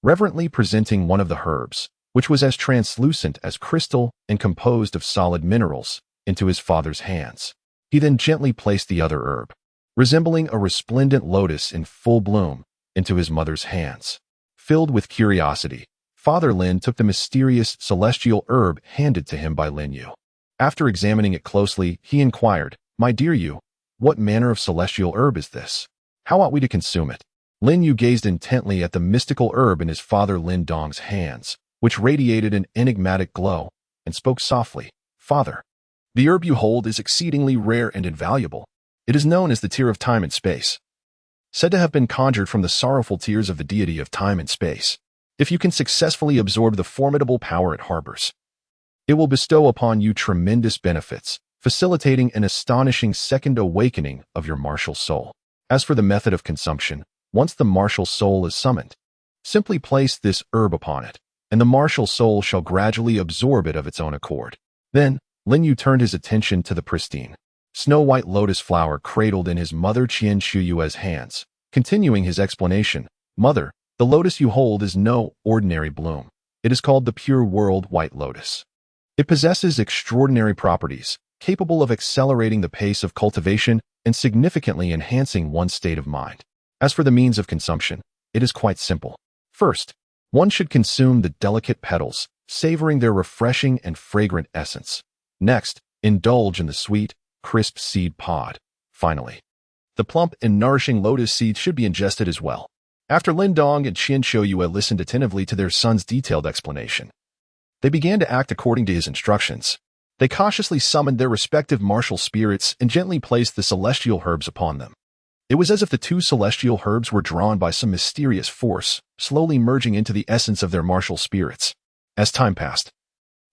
reverently presenting one of the herbs, which was as translucent as crystal and composed of solid minerals, into his father's hands. He then gently placed the other herb, resembling a resplendent lotus in full bloom, into his mother's hands. Filled with curiosity, Father Lin took the mysterious celestial herb handed to him by Lin Yu. After examining it closely, he inquired, "My dear Yu, what manner of celestial herb is this? How ought we to consume it?" Lin Yu gazed intently at the mystical herb in his father Lin Dong's hands, which radiated an enigmatic glow, and spoke softly, "Father, the herb you hold is exceedingly rare and invaluable. It is known as the Tear of Time and Space, said to have been conjured from the sorrowful tears of the deity of time and space. If you can successfully absorb the formidable power it harbors, it will bestow upon you tremendous benefits, facilitating an astonishing second awakening of your martial soul. As for the method of consumption, once the martial soul is summoned, simply place this herb upon it, and the martial soul shall gradually absorb it of its own accord. Then, Lin Yu turned his attention to the pristine, snow-white lotus flower cradled in his mother Qian Shuyue's hands, continuing his explanation. Mother, the lotus you hold is no ordinary bloom. It is called the pure world white lotus. It possesses extraordinary properties, capable of accelerating the pace of cultivation and significantly enhancing one's state of mind. As for the means of consumption, it is quite simple. First, one should consume the delicate petals, savoring their refreshing and fragrant essence. Next, indulge in the sweet, crisp seed pod. Finally, the plump and nourishing lotus seeds should be ingested as well. After Lin Dong and Qian Shouyue listened attentively to their son's detailed explanation, they began to act according to his instructions. They cautiously summoned their respective martial spirits and gently placed the celestial herbs upon them. It was as if the two celestial herbs were drawn by some mysterious force, slowly merging into the essence of their martial spirits. As time passed,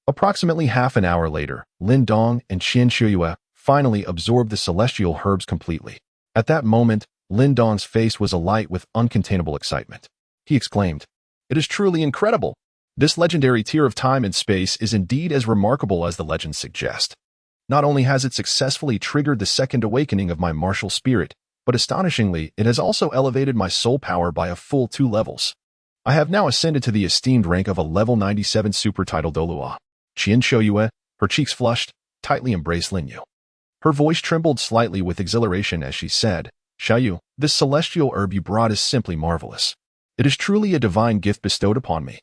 approximately half an hour later, Lin Dong and Qian Shouyue finally absorbed the celestial herbs completely. At that moment, Lin Dong's face was alight with uncontainable excitement. He exclaimed, "It is truly incredible! This legendary Tear of Time and Space is indeed as remarkable as the legends suggest. Not only has it successfully triggered the second awakening of my martial spirit, but astonishingly, it has also elevated my soul power by a full 2 levels. I have now ascended to the esteemed rank of a level 97 super title Douluo." Qian Shouyue, her cheeks flushed, tightly embraced Lin Yu. Her voice trembled slightly with exhilaration as she said, "Xiaoyu, this celestial herb you brought is simply marvelous. It is truly a divine gift bestowed upon me."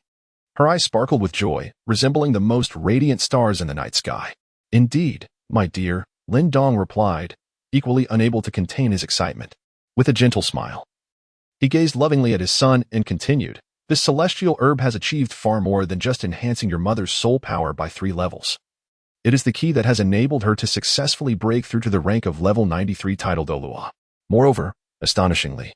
Her eyes sparkled with joy, resembling the most radiant stars in the night sky. "Indeed, my dear," Lin Dong replied, equally unable to contain his excitement. With a gentle smile, he gazed lovingly at his son and continued, "This celestial herb has achieved far more than just enhancing your mother's soul power by 3 levels. It is the key that has enabled her to successfully break through to the rank of level 93 title Douluo. Moreover, astonishingly,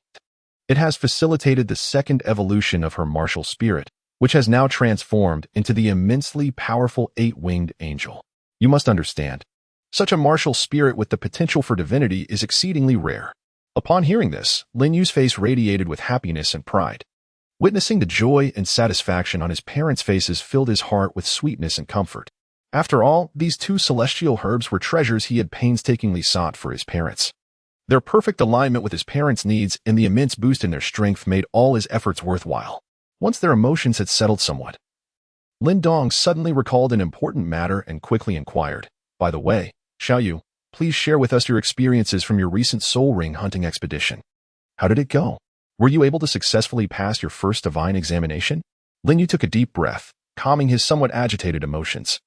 it has facilitated the second evolution of her martial spirit, which has now transformed into the immensely powerful 8-winged angel. You must understand, such a martial spirit with the potential for divinity is exceedingly rare." Upon hearing this, Lin Yu's face radiated with happiness and pride. Witnessing the joy and satisfaction on his parents' faces filled his heart with sweetness and comfort. After all, these 2 celestial herbs were treasures he had painstakingly sought for his parents. Their perfect alignment with his parents' needs and the immense boost in their strength made all his efforts worthwhile. Once their emotions had settled somewhat, Lin Dong suddenly recalled an important matter and quickly inquired, "By the way, Xiaoyu, please share with us your experiences from your recent soul ring hunting expedition. How did it go? Were you able to successfully pass your first divine examination?" Lin Yu took a deep breath, calming his somewhat agitated emotions,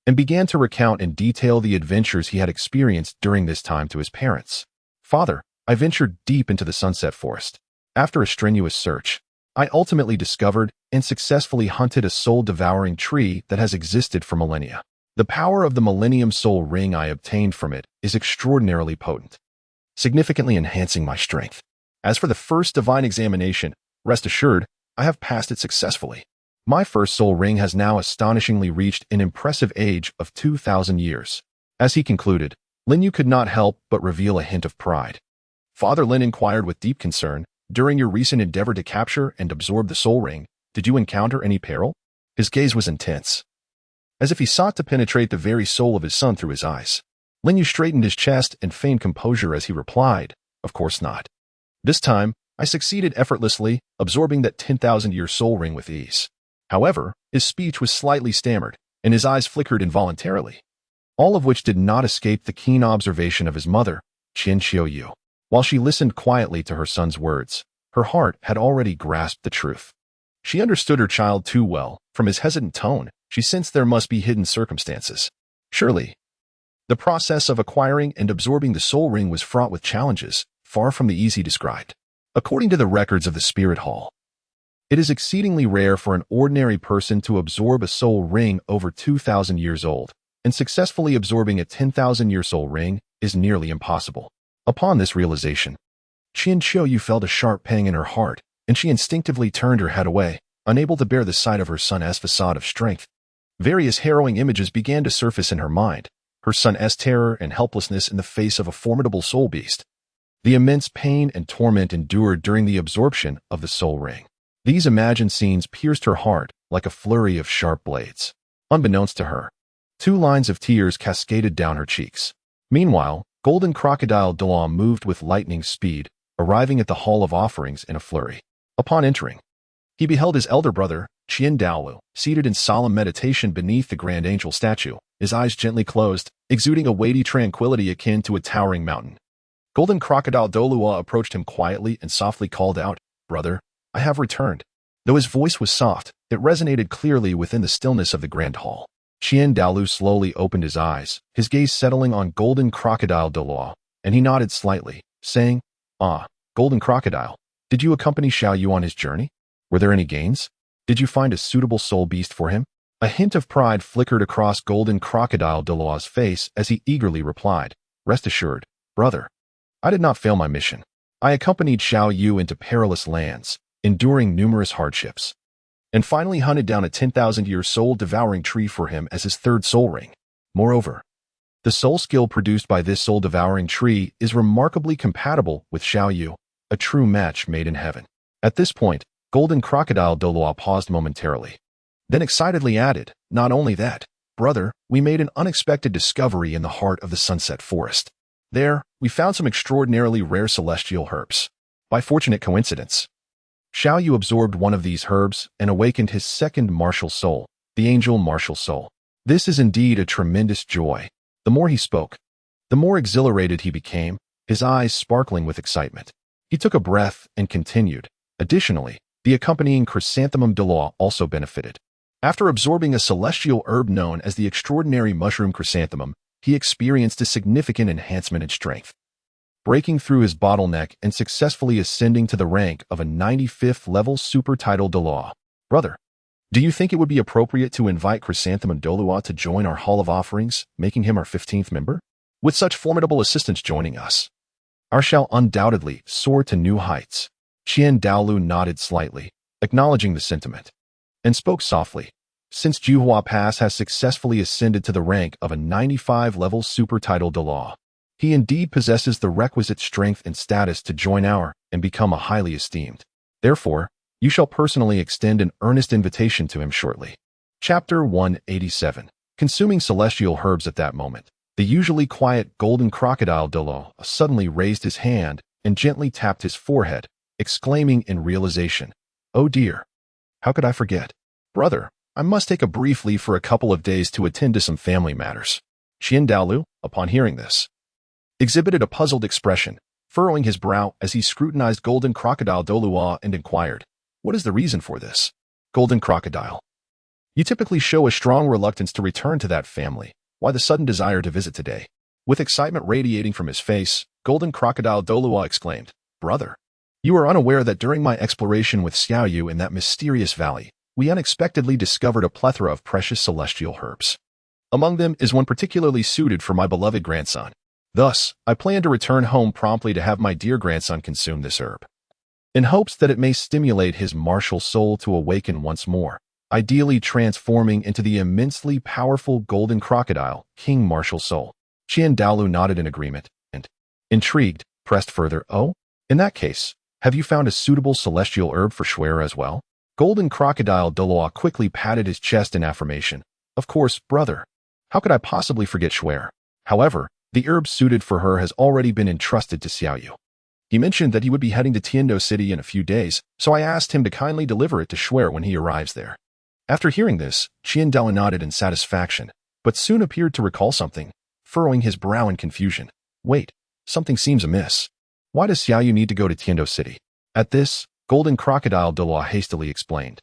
and began to recount in detail the adventures he had experienced during this time to his parents. "Father, I ventured deep into the Sunset Forest. After a strenuous search, I ultimately discovered and successfully hunted a soul-devouring tree that has existed for millennia. The power of the Millennium Soul Ring I obtained from it is extraordinarily potent, significantly enhancing my strength. As for the first divine examination, rest assured, I have passed it successfully. My first soul ring has now astonishingly reached an impressive age of 2,000 years. As he concluded, Lin Yu could not help but reveal a hint of pride. Father Lin inquired with deep concern, "During your recent endeavor to capture and absorb the soul ring, did you encounter any peril?" His gaze was intense, as if he sought to penetrate the very soul of his son through his eyes. Lin Yu straightened his chest and feigned composure as he replied, "Of course not. This time, I succeeded effortlessly, absorbing that 10,000-year soul ring with ease." However, his speech was slightly stammered, and his eyes flickered involuntarily, all of which did not escape the keen observation of his mother, Qian Xiuyu. While she listened quietly to her son's words, her heart had already grasped the truth. She understood her child too well. From his hesitant tone, she sensed there must be hidden circumstances. Surely, the process of acquiring and absorbing the soul ring was fraught with challenges, far from the easy described. According to the records of the Spirit Hall, it is exceedingly rare for an ordinary person to absorb a soul ring over 2,000 years old, and successfully absorbing a 10,000-year soul ring is nearly impossible. Upon this realization, Qian Qiuyu felt a sharp pang in her heart, and she instinctively turned her head away, unable to bear the sight of her son's facade of strength. Various harrowing images began to surface in her mind, her son's terror and helplessness in the face of a formidable soul beast, the immense pain and torment endured during the absorption of the soul ring. These imagined scenes pierced her heart like a flurry of sharp blades. Unbeknownst to her, 2 lines of tears cascaded down her cheeks. Meanwhile, Golden Crocodile Douluo moved with lightning speed, arriving at the Hall of Offerings in a flurry. Upon entering, he beheld his elder brother, Qian Douluo, seated in solemn meditation beneath the grand angel statue, his eyes gently closed, exuding a weighty tranquility akin to a towering mountain. Golden Crocodile Douluo approached him quietly and softly called out, "Brother, I have returned." Though his voice was soft, it resonated clearly within the stillness of the grand hall. Qian Douluo slowly opened his eyes, his gaze settling on Golden Crocodile Douluo, and he nodded slightly, saying, "Ah, Golden Crocodile, did you accompany Xiaoyu on his journey? Were there any gains? Did you find a suitable soul beast for him?" A hint of pride flickered across Golden Crocodile Douluo's face as he eagerly replied, "Rest assured, brother, I did not fail my mission. I accompanied Xiaoyu into perilous lands, enduring numerous hardships, and finally hunted down a 10,000-year soul-devouring tree for him as his 3rd soul ring. Moreover, the soul skill produced by this soul-devouring tree is remarkably compatible with Xiaoyu, a true match made in heaven." At this point, Golden Crocodile Douluo paused momentarily, then excitedly added, "Not only that, brother, we made an unexpected discovery in the heart of the Sunset Forest. There, we found some extraordinarily rare celestial herbs. By fortunate coincidence, Xiaoyu absorbed one of these herbs and awakened his 2nd martial soul, the angel martial soul. This is indeed a tremendous joy." The more he spoke, the more exhilarated he became, his eyes sparkling with excitement. He took a breath and continued, "Additionally, the accompanying chrysanthemum Douluo also benefited. After absorbing a celestial herb known as the extraordinary mushroom chrysanthemum, he experienced a significant enhancement in strength, breaking through his bottleneck and successfully ascending to the rank of a 95th level super title Douluo. Brother, do you think it would be appropriate to invite Chrysanthemum Douluo to join our Hall of Offerings, making him our 15th member? With such formidable assistance joining us, our shall undoubtedly soar to new heights." Qian Douluo nodded slightly, acknowledging the sentiment, and spoke softly, "Since Juhua Pass has successfully ascended to the rank of a 95-level super title Douluo, he indeed possesses the requisite strength and status to join our and become a highly esteemed. Therefore, you shall personally extend an earnest invitation to him shortly." Chapter 187. Consuming celestial herbs at that moment, the usually quiet Golden Crocodile Douluo suddenly raised his hand and gently tapped his forehead, exclaiming in realization, "Oh dear, how could I forget? Brother, I must take a brief leave for a couple of days to attend to some family matters." Qian Douluo, upon hearing this, exhibited a puzzled expression, furrowing his brow as he scrutinized Golden Crocodile Douluo and inquired, "What is the reason for this? Golden Crocodile, you typically show a strong reluctance to return to that family. Why the sudden desire to visit today?" With excitement radiating from his face, Golden Crocodile Douluo exclaimed, "Brother, you are unaware that during my exploration with Xiaoyu in that mysterious valley, we unexpectedly discovered a plethora of precious celestial herbs. Among them is one particularly suited for my beloved grandson. Thus, I plan to return home promptly to have my dear grandson consume this herb, in hopes that it may stimulate his martial soul to awaken once more, ideally transforming into the immensely powerful Golden Crocodile, King Martial Soul." Qian Douluo nodded in agreement and, intrigued, pressed further, "Oh, in that case, have you found a suitable celestial herb for Schwer as well?" Golden Crocodile Douluo quickly patted his chest in affirmation. "Of course, brother. How could I possibly forget Schwer? However, the herb suited for her has already been entrusted to Xiaoyu. He mentioned that he would be heading to Tiando City in a few days, so I asked him to kindly deliver it to Schwer when he arrives there." After hearing this, Qian Douluo nodded in satisfaction, but soon appeared to recall something, furrowing his brow in confusion. "Wait, something seems amiss. Why does Xiaoyu need to go to Tiando City?" At this, Golden Crocodile Douluo hastily explained,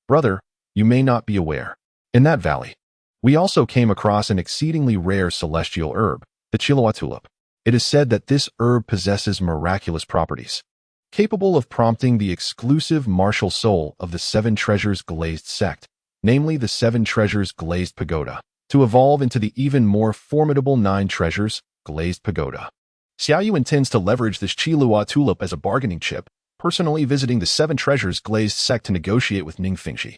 Brother, you may not be aware. In that valley, we also came across an exceedingly rare celestial herb, the Chiloa tulip. It is said that this herb possesses miraculous properties, capable of prompting the exclusive martial soul of the 7 Treasures Glazed sect, namely the 7 Treasures Glazed Pagoda, to evolve into the even more formidable 9 Treasures Glazed Pagoda. Xiaoyu intends to leverage this Qilua tulip as a bargaining chip, personally visiting the Seven Treasures glazed sect to negotiate with Ning Fingxi,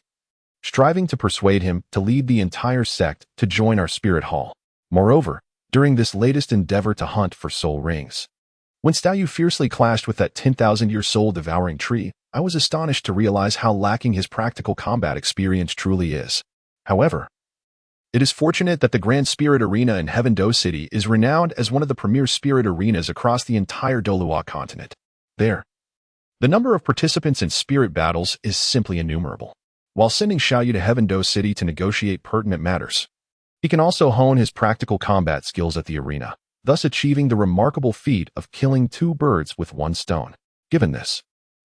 striving to persuade him to lead the entire sect to join our spirit hall. Moreover, during this latest endeavor to hunt for soul rings, when Xiaoyu fiercely clashed with that 10,000-year soul-devouring tree, I was astonished to realize how lacking his practical combat experience truly is. However, it is fortunate that the Grand Spirit Arena in Heaven Do City is renowned as one of the premier spirit arenas across the entire Douluo continent. There, the number of participants in spirit battles is simply innumerable. While sending Xiaoyu to Heaven Do City to negotiate pertinent matters, he can also hone his practical combat skills at the arena, thus achieving the remarkable feat of killing 2 birds with 1 stone. Given this,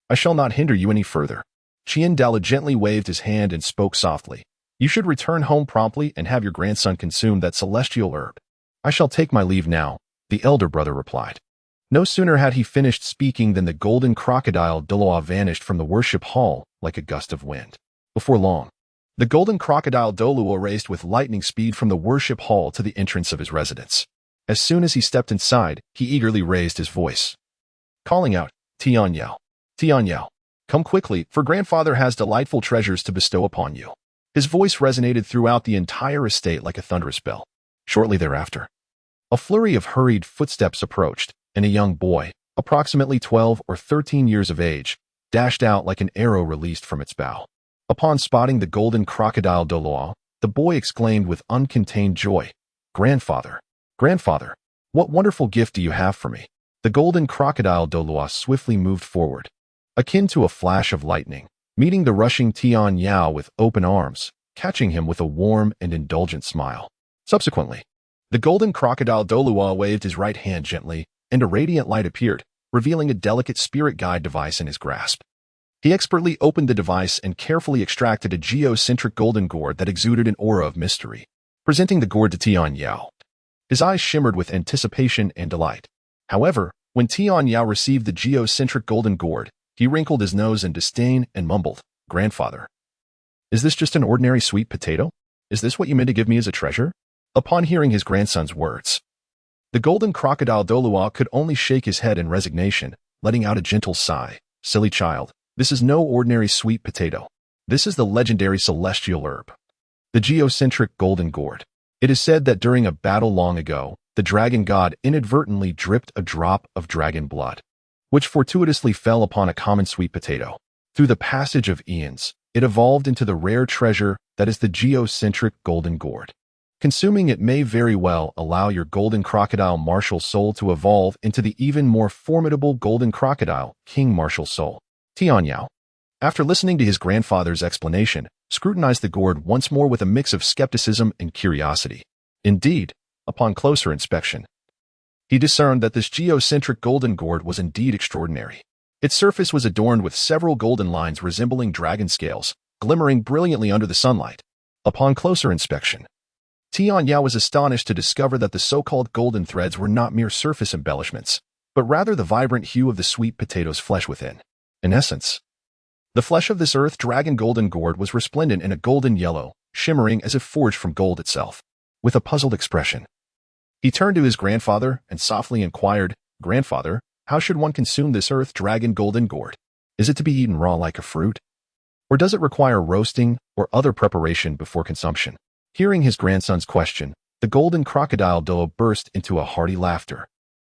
I shall not hinder you any further. Qian Dala gently waved his hand and spoke softly. You should return home promptly and have your grandson consume that celestial herb. I shall take my leave now, the elder brother replied. No sooner had he finished speaking than the golden crocodile Douluo vanished from the worship hall like a gust of wind. Before long, the golden crocodile Douluo raced with lightning speed from the worship hall to the entrance of his residence. As soon as he stepped inside, he eagerly raised his voice, calling out, Tian Yao, Tian Yao, come quickly, for grandfather has delightful treasures to bestow upon you. His voice resonated throughout the entire estate like a thunderous bell. Shortly thereafter, a flurry of hurried footsteps approached, and a young boy, approximately 12 or 13 years of age, dashed out like an arrow released from its bow. Upon spotting the golden crocodile Douluo, the boy exclaimed with uncontained joy, Grandfather, Grandfather, what wonderful gift do you have for me? The golden crocodile Douluo swiftly moved forward, akin to a flash of lightning, meeting the rushing Tian Yao with open arms, catching him with a warm and indulgent smile. Subsequently, the golden crocodile Douluo waved his right hand gently, and a radiant light appeared, revealing a delicate spirit guide device in his grasp. He expertly opened the device and carefully extracted a geocentric golden gourd that exuded an aura of mystery, presenting the gourd to Tian Yao. His eyes shimmered with anticipation and delight. However, when Tian Yao received the geocentric golden gourd, he wrinkled his nose in disdain and mumbled, Grandfather, is this just an ordinary sweet potato? Is this what you meant to give me as a treasure? Upon hearing his grandson's words, the golden crocodile Douluo could only shake his head in resignation, letting out a gentle sigh. Silly child, this is no ordinary sweet potato. This is the legendary celestial herb, the geocentric golden gourd. It is said that during a battle long ago, the dragon god inadvertently dripped a drop of dragon blood, which fortuitously fell upon a common sweet potato. Through the passage of eons, it evolved into the rare treasure that is the geocentric golden gourd. Consuming it may very well allow your golden crocodile martial soul to evolve into the even more formidable golden crocodile, King Martial Soul. Tian Yao, after listening to his grandfather's explanation, scrutinized the gourd once more with a mix of skepticism and curiosity. Indeed, upon closer inspection, he discerned that this geocentric golden gourd was indeed extraordinary. Its surface was adorned with several golden lines resembling dragon scales, glimmering brilliantly under the sunlight. Upon closer inspection, Tian Yao was astonished to discover that the so-called golden threads were not mere surface embellishments, but rather the vibrant hue of the sweet potato's flesh within. In essence, the flesh of this earth dragon golden gourd was resplendent in a golden yellow, shimmering as if forged from gold itself. With a puzzled expression, he turned to his grandfather and softly inquired, Grandfather, how should one consume this earth dragon golden gourd? Is it to be eaten raw like a fruit? Or does it require roasting or other preparation before consumption? Hearing his grandson's question, the golden crocodile Douluo burst into a hearty laughter,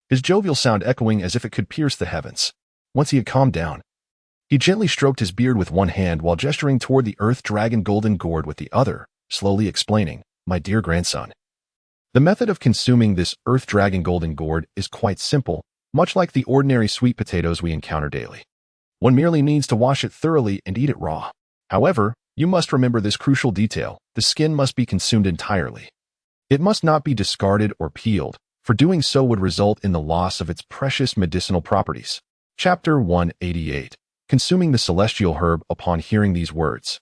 his jovial sound echoing as if it could pierce the heavens. Once he had calmed down, he gently stroked his beard with one hand while gesturing toward the earth dragon golden gourd with the other, slowly explaining, My dear grandson, the method of consuming this earth dragon golden gourd is quite simple, much like the ordinary sweet potatoes we encounter daily. One merely needs to wash it thoroughly and eat it raw. However, you must remember this crucial detail: the skin must be consumed entirely. It must not be discarded or peeled, for doing so would result in the loss of its precious medicinal properties. Chapter 188. Consuming the celestial herb. Upon hearing these words,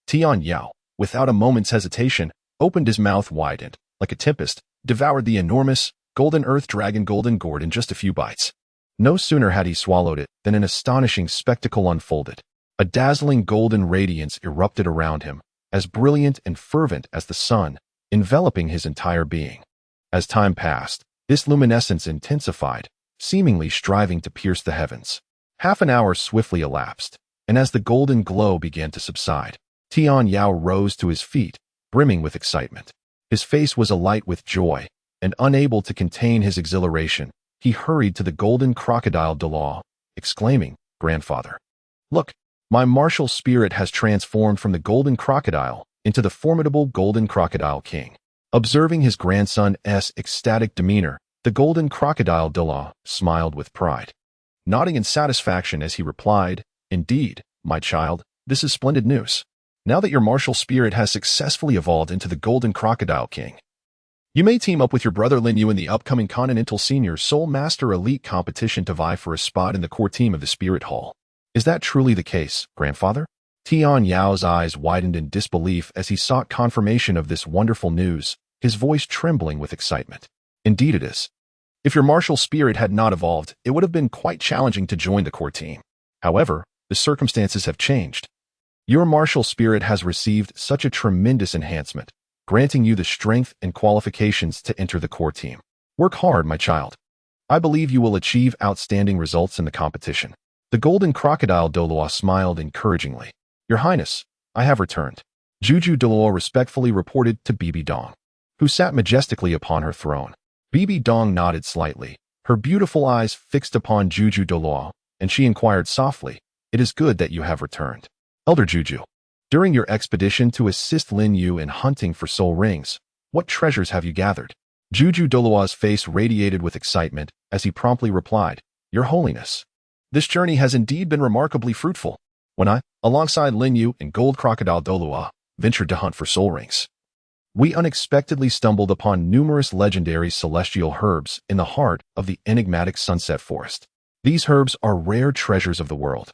Tian Yao, without a moment's hesitation, opened his mouth wide and, like a tempest, devoured the enormous, golden earth dragon golden gourd in just a few bites. No sooner had he swallowed it than an astonishing spectacle unfolded. A dazzling golden radiance erupted around him, as brilliant and fervent as the sun, enveloping his entire being. As time passed, this luminescence intensified, seemingly striving to pierce the heavens. Half an hour swiftly elapsed, and as the golden glow began to subside, Tian Yao rose to his feet, brimming with excitement. His face was alight with joy, and unable to contain his exhilaration, he hurried to the golden crocodile Douluo, exclaiming, "Grandfather, look, my martial spirit has transformed from the golden crocodile into the formidable golden crocodile king." Observing his grandson's ecstatic demeanor, the golden crocodile Douluo smiled with pride, nodding in satisfaction as he replied, "Indeed, my child, this is splendid news. Now that your martial spirit has successfully evolved into the golden crocodile king, you may team up with your brother Lin Yu in the upcoming Continental Senior Soul Master Elite competition to vie for a spot in the core team of the Spirit Hall. Is that truly the case, grandfather?" Tian Yao's eyes widened in disbelief as he sought confirmation of this wonderful news, his voice trembling with excitement. "Indeed it is. If your martial spirit had not evolved, it would have been quite challenging to join the core team. However, the circumstances have changed. Your martial spirit has received such a tremendous enhancement, granting you the strength and qualifications to enter the core team. Work hard, my child. I believe you will achieve outstanding results in the competition." The golden crocodile Douluo smiled encouragingly. "Your Highness, I have returned," Juju Douluo respectfully reported to Bibi Dong, who sat majestically upon her throne. Bibi Dong nodded slightly, her beautiful eyes fixed upon Juju Douluo, and she inquired softly, "It is good that you have returned. Elder Juju, during your expedition to assist Lin Yu in hunting for soul rings, what treasures have you gathered?" Juju Douluo's face radiated with excitement as he promptly replied, "Your Holiness, this journey has indeed been remarkably fruitful. When I, alongside Lin Yu and Gold Crocodile Douluo, ventured to hunt for soul rings, we unexpectedly stumbled upon numerous legendary celestial herbs in the heart of the enigmatic Sunset Forest. These herbs are rare treasures of the world,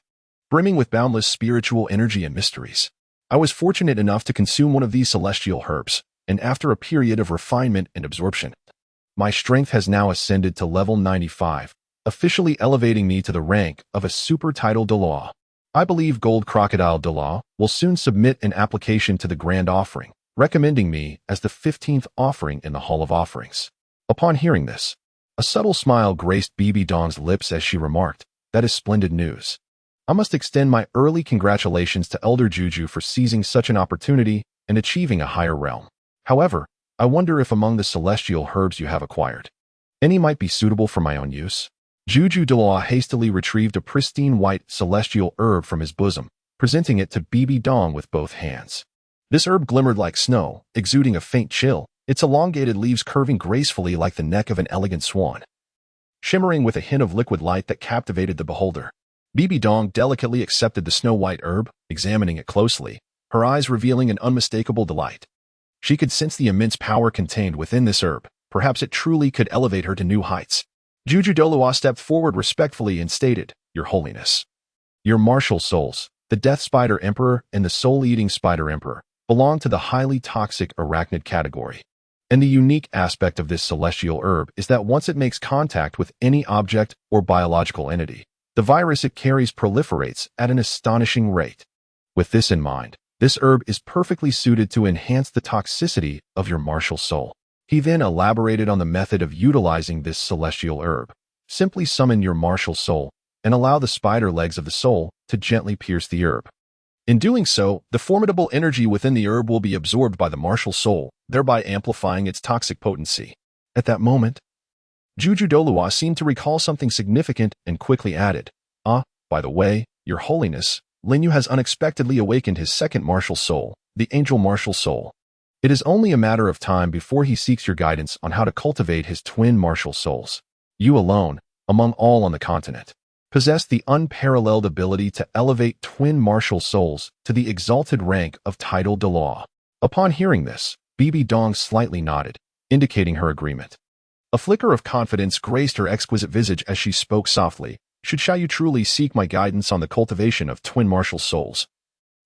brimming with boundless spiritual energy and mysteries. I was fortunate enough to consume one of these celestial herbs, and after a period of refinement and absorption, my strength has now ascended to level 95, officially elevating me to the rank of a super title Douluo. I believe Gold Crocodile Douluo will soon submit an application to the Grand Offering, recommending me as the 15th offering in the Hall of Offerings." Upon hearing this, a subtle smile graced Bibi Dong's lips as she remarked, "That is splendid news. I must extend my early congratulations to Elder Juju for seizing such an opportunity and achieving a higher realm. However, I wonder if among the celestial herbs you have acquired, any might be suitable for my own use." Juju Douluo hastily retrieved a pristine white celestial herb from his bosom, presenting it to Bibi Dong with both hands. This herb glimmered like snow, exuding a faint chill, its elongated leaves curving gracefully like the neck of an elegant swan, shimmering with a hint of liquid light that captivated the beholder. Bibi Dong delicately accepted the snow-white herb, examining it closely, her eyes revealing an unmistakable delight. She could sense the immense power contained within this herb. Perhaps it truly could elevate her to new heights. Juju Douluo stepped forward respectfully and stated, "Your Holiness, your martial souls, the Death Spider Emperor and the Soul-Eating Spider Emperor, belong to the highly toxic arachnid category. And the unique aspect of this celestial herb is that once it makes contact with any object or biological entity, the virus it carries proliferates at an astonishing rate. With this in mind, this herb is perfectly suited to enhance the toxicity of your martial soul." He then elaborated on the method of utilizing this celestial herb. Simply summon your martial soul and allow the spider legs of the soul to gently pierce the herb. In doing so, the formidable energy within the herb will be absorbed by the martial soul, thereby amplifying its toxic potency. At that moment, Juju Douluo seemed to recall something significant and quickly added, "By the way, Your Holiness, Lin Yu has unexpectedly awakened his second martial soul, the angel martial soul. It is only a matter of time before he seeks your guidance on how to cultivate his twin martial souls. You alone, among all on the continent, possess the unparalleled ability to elevate twin martial souls to the exalted rank of title Douluo." Upon hearing this, Bibi Dong slightly nodded, indicating her agreement. A flicker of confidence graced her exquisite visage as she spoke softly, "Should Xiaoyu truly seek my guidance on the cultivation of twin martial souls,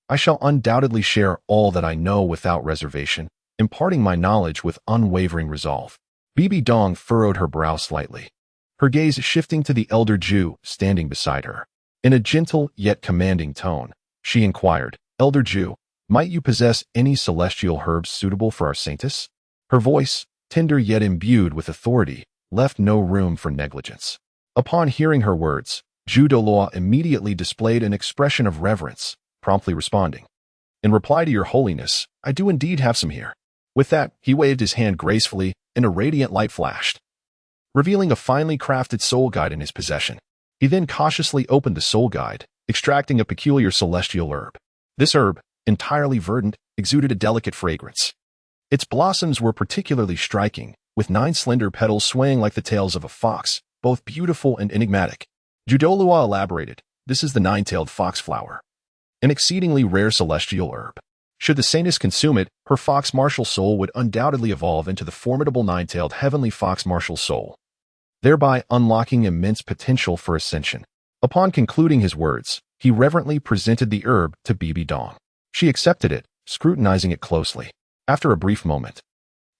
I shall undoubtedly share all that I know without reservation, imparting my knowledge with unwavering resolve." Bibi Dong furrowed her brow slightly, her gaze shifting to the elder Ju standing beside her. In a gentle yet commanding tone, she inquired, "Elder Ju, might you possess any celestial herbs suitable for our saintess?" Her voice, tender yet imbued with authority, left no room for negligence. Upon hearing her words, Douluo immediately displayed an expression of reverence, promptly responding, "In reply to your holiness, I do indeed have some here." With that, he waved his hand gracefully, and a radiant light flashed, revealing a finely crafted soul guide in his possession. He then cautiously opened the soul guide, extracting a peculiar celestial herb. This herb, entirely verdant, exuded a delicate fragrance. Its blossoms were particularly striking, with 9 slender petals swaying like the tails of a fox, both beautiful and enigmatic. Douluo elaborated, "This is the 9-tailed fox flower, an exceedingly rare celestial herb. Should the saintess consume it, her fox martial soul would undoubtedly evolve into the formidable 9-tailed heavenly fox martial soul, thereby unlocking immense potential for ascension." Upon concluding his words, he reverently presented the herb to Bibi Dong. She accepted it, scrutinizing it closely. After a brief moment,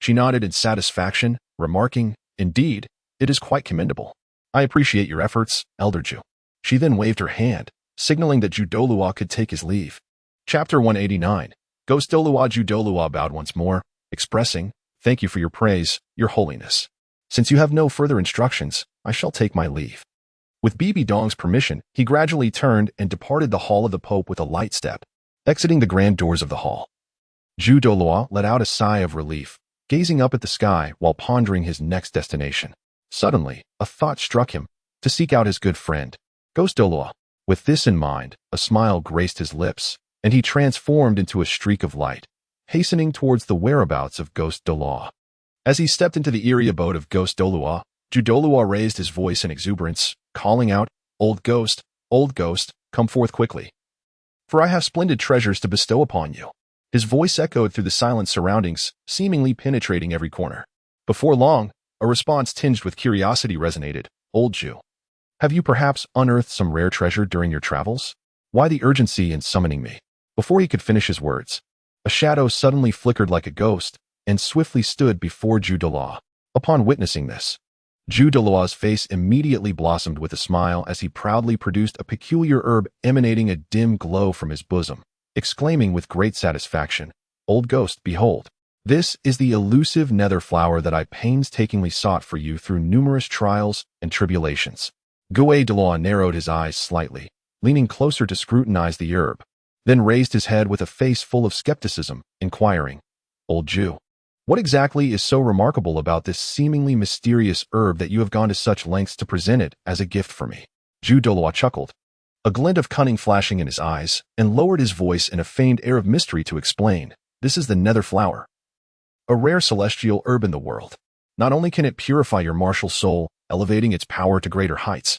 she nodded in satisfaction, remarking, "Indeed, it is quite commendable. I appreciate your efforts, Elder Ju." She then waved her hand, signaling that Douluo could take his leave. Chapter 189. Ghost Douluo. Douluo bowed once more, expressing, "Thank you for your praise, your holiness. Since you have no further instructions, I shall take my leave." With Bibi Dong's permission, he gradually turned and departed the hall of the Pope with a light step, exiting the grand doors of the hall. Douluo let out a sigh of relief, gazing up at the sky while pondering his next destination. Suddenly, a thought struck him, to seek out his good friend, Ghost Douluo. With this in mind, a smile graced his lips, and he transformed into a streak of light, hastening towards the whereabouts of Ghost Douluo. As he stepped into the eerie abode of Ghost Douluo, Douluo raised his voice in exuberance, calling out, old ghost, come forth quickly, for I have splendid treasures to bestow upon you." His voice echoed through the silent surroundings, seemingly penetrating every corner. Before long, a response tinged with curiosity resonated, "Old Jew, have you perhaps unearthed some rare treasure during your travels? Why the urgency in summoning me?" Before he could finish his words, a shadow suddenly flickered like a ghost and swiftly stood before Douluo. Upon witnessing this, Douluo's face immediately blossomed with a smile as he proudly produced a peculiar herb emanating a dim glow from his bosom, exclaiming with great satisfaction, "Old ghost, behold, this is the elusive nether flower that I painstakingly sought for you through numerous trials and tribulations." Douluo narrowed his eyes slightly, leaning closer to scrutinize the herb, then raised his head with a face full of skepticism, inquiring, "Old Jew, what exactly is so remarkable about this seemingly mysterious herb that you have gone to such lengths to present it as a gift for me?" Douluo chuckled, a glint of cunning flashing in his eyes, and lowered his voice in a feigned air of mystery to explain, "This is the nether flower, a rare celestial herb in the world. Not only can it purify your martial soul, elevating its power to greater heights,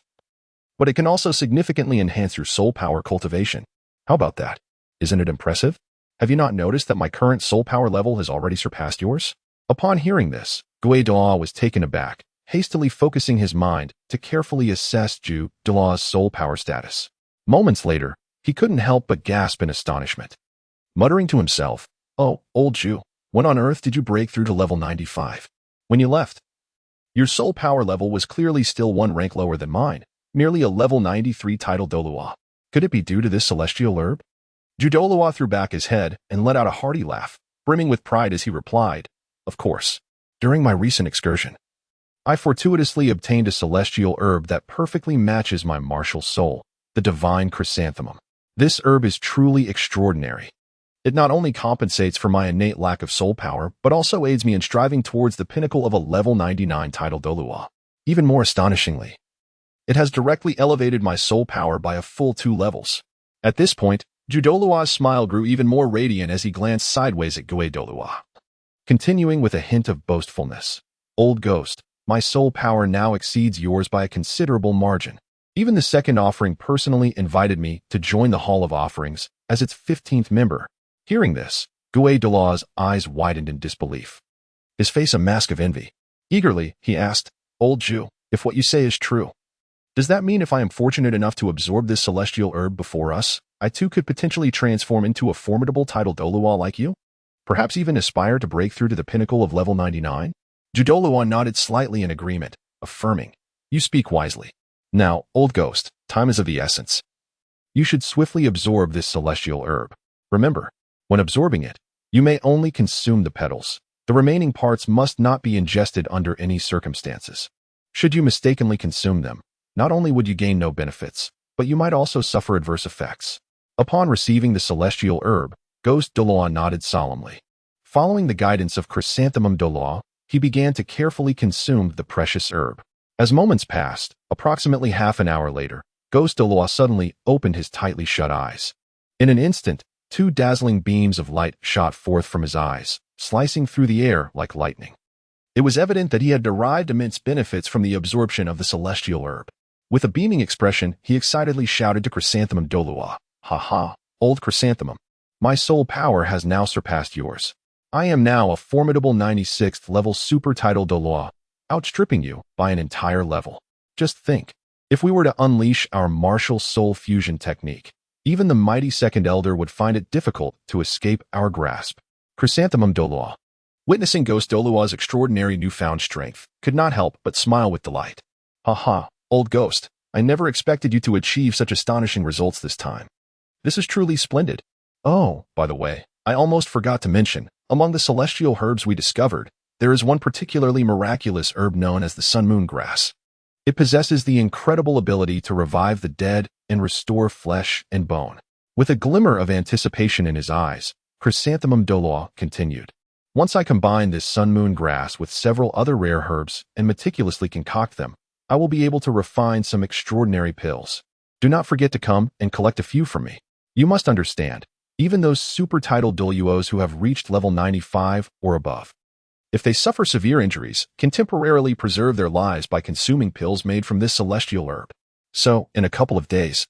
but it can also significantly enhance your soul power cultivation. How about that? Isn't it impressive? Have you not noticed that my current soul power level has already surpassed yours?" Upon hearing this, Douluo was taken aback, hastily focusing his mind to carefully assess Douluo's soul power status. Moments later, he couldn't help but gasp in astonishment, muttering to himself, "Oh, old Jew, when on earth did you break through to level 95? When you left, your soul power level was clearly still 1 rank lower than mine, merely a level 93 title Douluo. Could it be due to this celestial herb?" Douluo threw back his head and let out a hearty laugh, brimming with pride as he replied, "Of course. During my recent excursion, I fortuitously obtained a celestial herb that perfectly matches my martial soul, the divine chrysanthemum. This herb is truly extraordinary. It not only compensates for my innate lack of soul power, but also aids me in striving towards the pinnacle of a level 99 title Douluo. Even more astonishingly, it has directly elevated my soul power by a full 2 levels." At this point, Douluo's smile grew even more radiant as he glanced sideways at Douluo, continuing with a hint of boastfulness, "Old ghost, my soul power now exceeds yours by a considerable margin. Even the second offering personally invited me to join the Hall of Offerings as its 15th member." Hearing this, Douluo's eyes widened in disbelief, his face a mask of envy. Eagerly, he asked, "Old Jew, if what you say is true, does that mean if I am fortunate enough to absorb this celestial herb before us, I too could potentially transform into a formidable title Douluo like you? Perhaps even aspire to break through to the pinnacle of level 99? Douluo nodded slightly in agreement, affirming, "You speak wisely. Now, old ghost, time is of the essence. You should swiftly absorb this celestial herb. Remember, when absorbing it, you may only consume the petals. The remaining parts must not be ingested under any circumstances. Should you mistakenly consume them, Not only would you gain no benefits, but you might also suffer adverse effects. Upon receiving the celestial herb, Ghost Douluo nodded solemnly. Following the guidance of Chrysanthemum Douluo, he began to carefully consume the precious herb. As moments passed, approximately half an hour later, Ghost Douluo suddenly opened his tightly shut eyes. In an instant, two dazzling beams of light shot forth from his eyes, slicing through the air like lightning. It was evident that he had derived immense benefits from the absorption of the celestial herb. With a beaming expression, he excitedly shouted to Chrysanthemum Douluo, "Ha ha, old Chrysanthemum! My soul power has now surpassed yours. I am now a formidable 96th level super title Douluo, outstripping you by an entire level. Just think, if we were to unleash our martial soul fusion technique, even the mighty second elder would find it difficult to escape our grasp." Chrysanthemum Douluo, witnessing Ghost Douluo's extraordinary newfound strength, could not help but smile with delight. "Ha ha, old ghost, I never expected you to achieve such astonishing results this time. This is truly splendid. Oh, by the way, I almost forgot to mention, among the celestial herbs we discovered, there is one particularly miraculous herb known as the sun moon grass. It possesses the incredible ability to revive the dead and restore flesh and bone." With a glimmer of anticipation in his eyes, Chrysanthemum Douluo continued. "Once I combine this sun moon grass with several other rare herbs and meticulously concoct them, I will be able to refine some extraordinary pills. Do not forget to come and collect a few from me. You must understand, even those super title Douluos who have reached level 95 or above, if they suffer severe injuries, can temporarily preserve their lives by consuming pills made from this celestial herb. So, in a couple of days,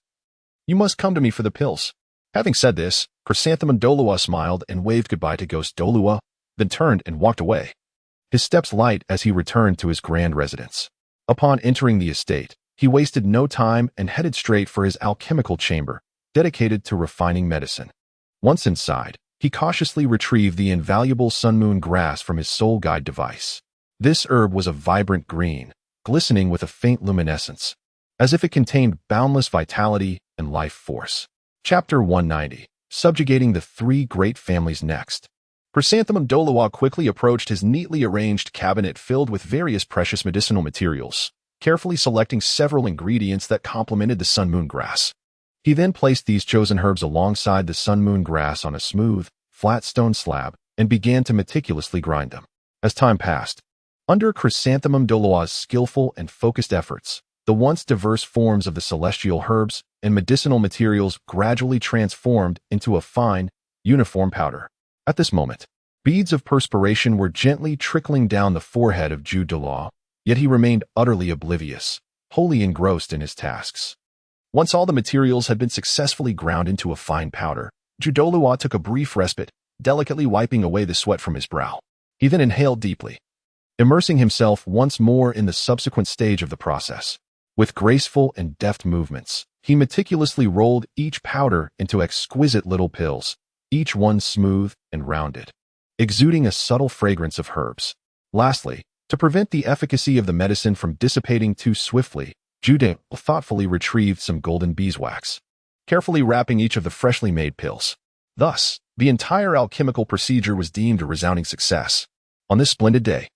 you must come to me for the pills." Having said this, Chrysanthemum Douluo smiled and waved goodbye to Ghost Douluo, then turned and walked away. His steps light as he returned to his grand residence. Upon entering the estate, he wasted no time and headed straight for his alchemical chamber, dedicated to refining medicine. Once inside, he cautiously retrieved the invaluable sun moon grass from his soul guide device. This herb was a vibrant green, glistening with a faint luminescence, as if it contained boundless vitality and life force. Chapter 190, Subjugating the Three Great Families Next. Chrysanthemum Douluo quickly approached his neatly arranged cabinet filled with various precious medicinal materials, carefully selecting several ingredients that complemented the sun moon grass. He then placed these chosen herbs alongside the sun moon grass on a smooth, flat stone slab and began to meticulously grind them. As time passed, under Chrysanthemum Douluo's skillful and focused efforts, the once diverse forms of the celestial herbs and medicinal materials gradually transformed into a fine, uniform powder. At this moment, beads of perspiration were gently trickling down the forehead of Ju Douluo, yet he remained utterly oblivious, wholly engrossed in his tasks. Once all the materials had been successfully ground into a fine powder, Ju Douluo took a brief respite, delicately wiping away the sweat from his brow. He then inhaled deeply, immersing himself once more in the subsequent stage of the process. With graceful and deft movements, he meticulously rolled each powder into exquisite little pills, each one smooth and rounded, exuding a subtle fragrance of herbs. Lastly, to prevent the efficacy of the medicine from dissipating too swiftly, Ju Douluo thoughtfully retrieved some golden beeswax, carefully wrapping each of the freshly made pills. Thus, the entire alchemical procedure was deemed a resounding success. On this splendid day,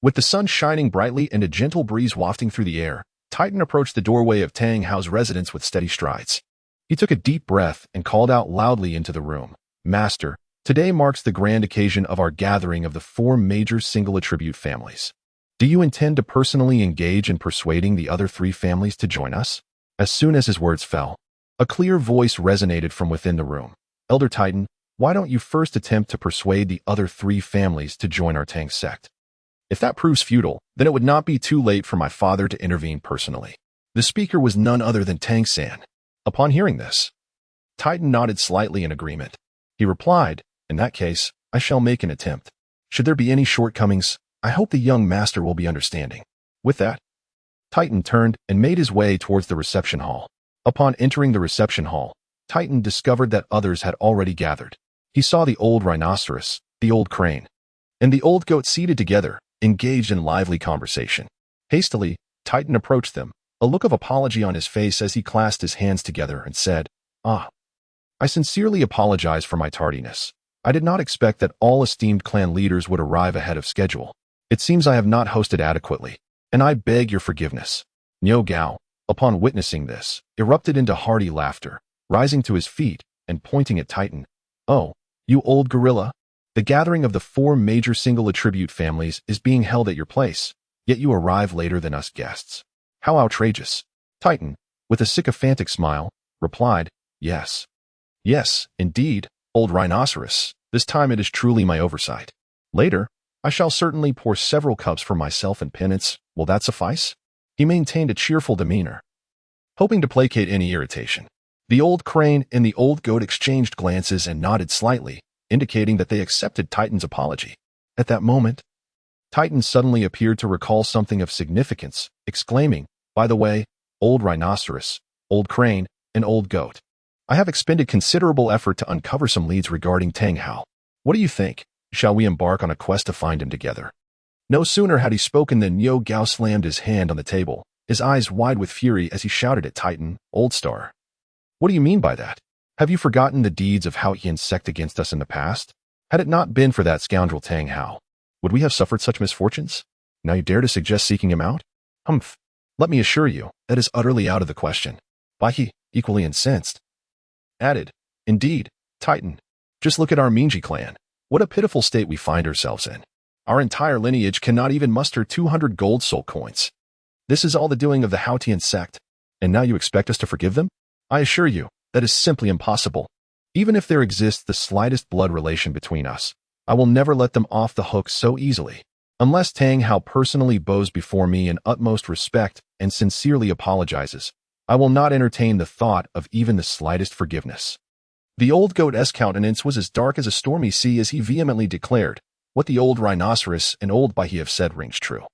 with the sun shining brightly and a gentle breeze wafting through the air, Titan approached the doorway of Tang Hao's residence with steady strides. He took a deep breath and called out loudly into the room, "Master, today marks the grand occasion of our gathering of the four major single-attribute families. Do you intend to personally engage in persuading the other three families to join us?" As soon as his words fell, a clear voice resonated from within the room. "Elder Titan, why don't you first attempt to persuade the other three families to join our Tang sect? If that proves futile, then it would not be too late for my father to intervene personally." The speaker was none other than Tang San. Upon hearing this, Titan nodded slightly in agreement. He replied, "In that case, I shall make an attempt. Should there be any shortcomings, I hope the young master will be understanding." With that, Titan turned and made his way towards the reception hall. Upon entering the reception hall, Titan discovered that others had already gathered. He saw the old rhinoceros, the old crane, and the old goat seated together, engaged in lively conversation. Hastily, Titan approached them, a look of apology on his face as he clasped his hands together and said, "Ah, I sincerely apologize for my tardiness. I did not expect that all esteemed clan leaders would arrive ahead of schedule. It seems I have not hosted adequately, and I beg your forgiveness." Niu Gao, upon witnessing this, erupted into hearty laughter, rising to his feet and pointing at Titan. "Oh, you old gorilla. The gathering of the 4 major single attribute families is being held at your place, yet you arrive later than us guests. How outrageous." Titan, with a sycophantic smile, replied, "Yes. Yes, indeed, old rhinoceros. This time it is truly my oversight. Later, I shall certainly pour several cups for myself in penance. Will that suffice?" He maintained a cheerful demeanor, hoping to placate any irritation. The old crane and the old goat exchanged glances and nodded slightly, indicating that they accepted Titan's apology. At that moment, Titan suddenly appeared to recall something of significance, exclaiming, "By the way, old rhinoceros, old crane, and old goat, I have expended considerable effort to uncover some leads regarding Tang Hao. What do you think? Shall we embark on a quest to find him together?" No sooner had he spoken than Yo Gao slammed his hand on the table, his eyes wide with fury as he shouted at Titan, "Old Star! What do you mean by that? Have you forgotten the deeds of Hao Yin-sect against us in the past? Had it not been for that scoundrel Tang Hao, would we have suffered such misfortunes? Now you dare to suggest seeking him out? Humph! Let me assure you, that is utterly out of the question." Bai He, equally incensed, added, "Indeed, Titan, just look at our Minji clan. What a pitiful state we find ourselves in. Our entire lineage cannot even muster 200 gold soul coins. This is all the doing of the Haotian sect, and now you expect us to forgive them? I assure you, that is simply impossible. Even if there exists the slightest blood relation between us, I will never let them off the hook so easily. Unless Tang Hao personally bows before me in utmost respect and sincerely apologizes, I will not entertain the thought of even the slightest forgiveness." The old goat's countenance was as dark as a stormy sea as he vehemently declared, "What the old rhinoceros and old Bai He have said rings true.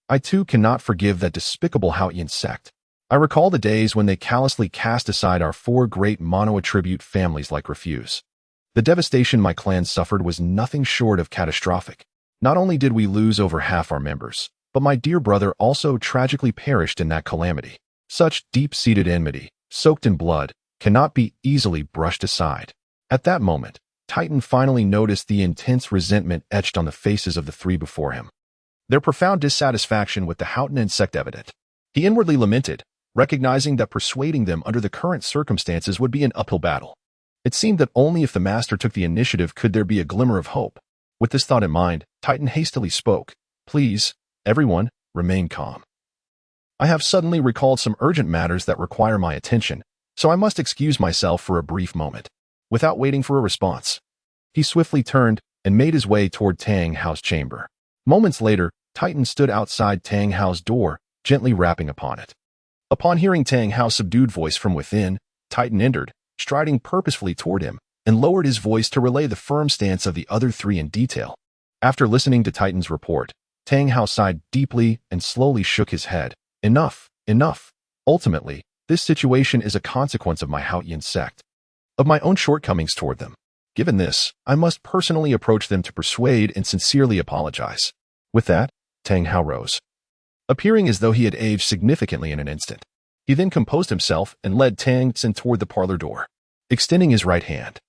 I too cannot forgive that despicable Haotian sect. I recall the days when they callously cast aside our 4 great mono-attribute families like refuse. The devastation my clan suffered was nothing short of catastrophic. Not only did we lose over half our members, but my dear brother also tragically perished in that calamity. Such deep-seated enmity, soaked in blood, cannot be easily brushed aside." At that moment, Titan finally noticed the intense resentment etched on the faces of the 3 before him, their profound dissatisfaction with the Haotian sect evident. He inwardly lamented, recognizing that persuading them under the current circumstances would be an uphill battle. It seemed that only if the master took the initiative could there be a glimmer of hope. With this thought in mind, Titan hastily spoke, "Please, everyone, remain calm. I have suddenly recalled some urgent matters that require my attention, so I must excuse myself for a brief moment." Without waiting for a response, he swiftly turned and made his way toward Tang Hao's chamber. Moments later, Titan stood outside Tang Hao's door, gently rapping upon it. Upon hearing Tang Hao's subdued voice from within, Titan entered, striding purposefully toward him, and lowered his voice to relay the firm stance of the other 3 in detail. After listening to Titan's report, Tang Hao sighed deeply and slowly shook his head. "Enough, enough. Ultimately, this situation is a consequence of my Haotian sect, of my own shortcomings toward them. Given this, I must personally approach them to persuade and sincerely apologize." With that, Tang Hao rose, appearing as though he had aged significantly in an instant. He then composed himself and led Tang Xin toward the parlor door. Extending his right hand,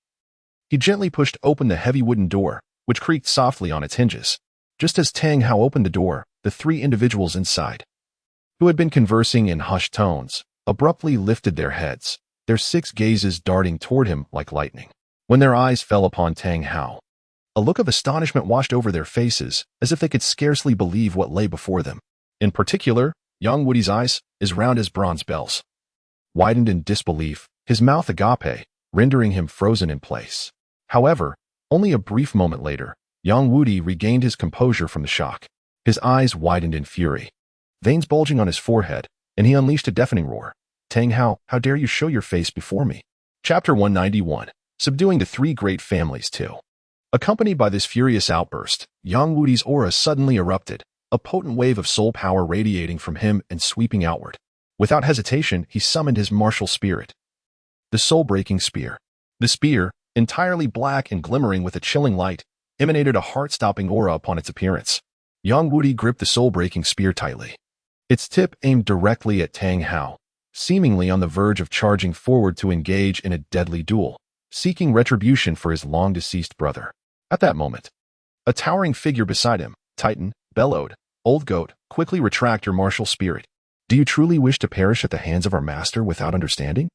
he gently pushed open the heavy wooden door, which creaked softly on its hinges. Just as Tang Hao opened the door, the 3 individuals inside, who had been conversing in hushed tones, abruptly lifted their heads, their 6 gazes darting toward him like lightning. When their eyes fell upon Tang Hao, a look of astonishment washed over their faces, as if they could scarcely believe what lay before them. In particular, young Woody's eyes, as round as bronze bells, widened in disbelief, his mouth agape, rendering him frozen in place. However, only a brief moment later, young Woody regained his composure from the shock. His eyes widened in fury, veins bulging on his forehead, and he unleashed a deafening roar. "Tang Hao, how dare you show your face before me?" Chapter 191, Subduing the 3 Great Families 2. Accompanied by this furious outburst, young Woody's aura suddenly erupted, a potent wave of soul power radiating from him and sweeping outward. Without hesitation, he summoned his martial spirit, the soul-breaking spear. The spear, entirely black and glimmering with a chilling light, emanated a heart-stopping aura upon its appearance. Young Woody gripped the soul-breaking spear tightly, its tip aimed directly at Tang Hao, seemingly on the verge of charging forward to engage in a deadly duel, seeking retribution for his long-deceased brother. At that moment, a towering figure beside him, Titan, bellowed, "Old goat, quickly retract your martial spirit. Do you truly wish to perish at the hands of our master without understanding?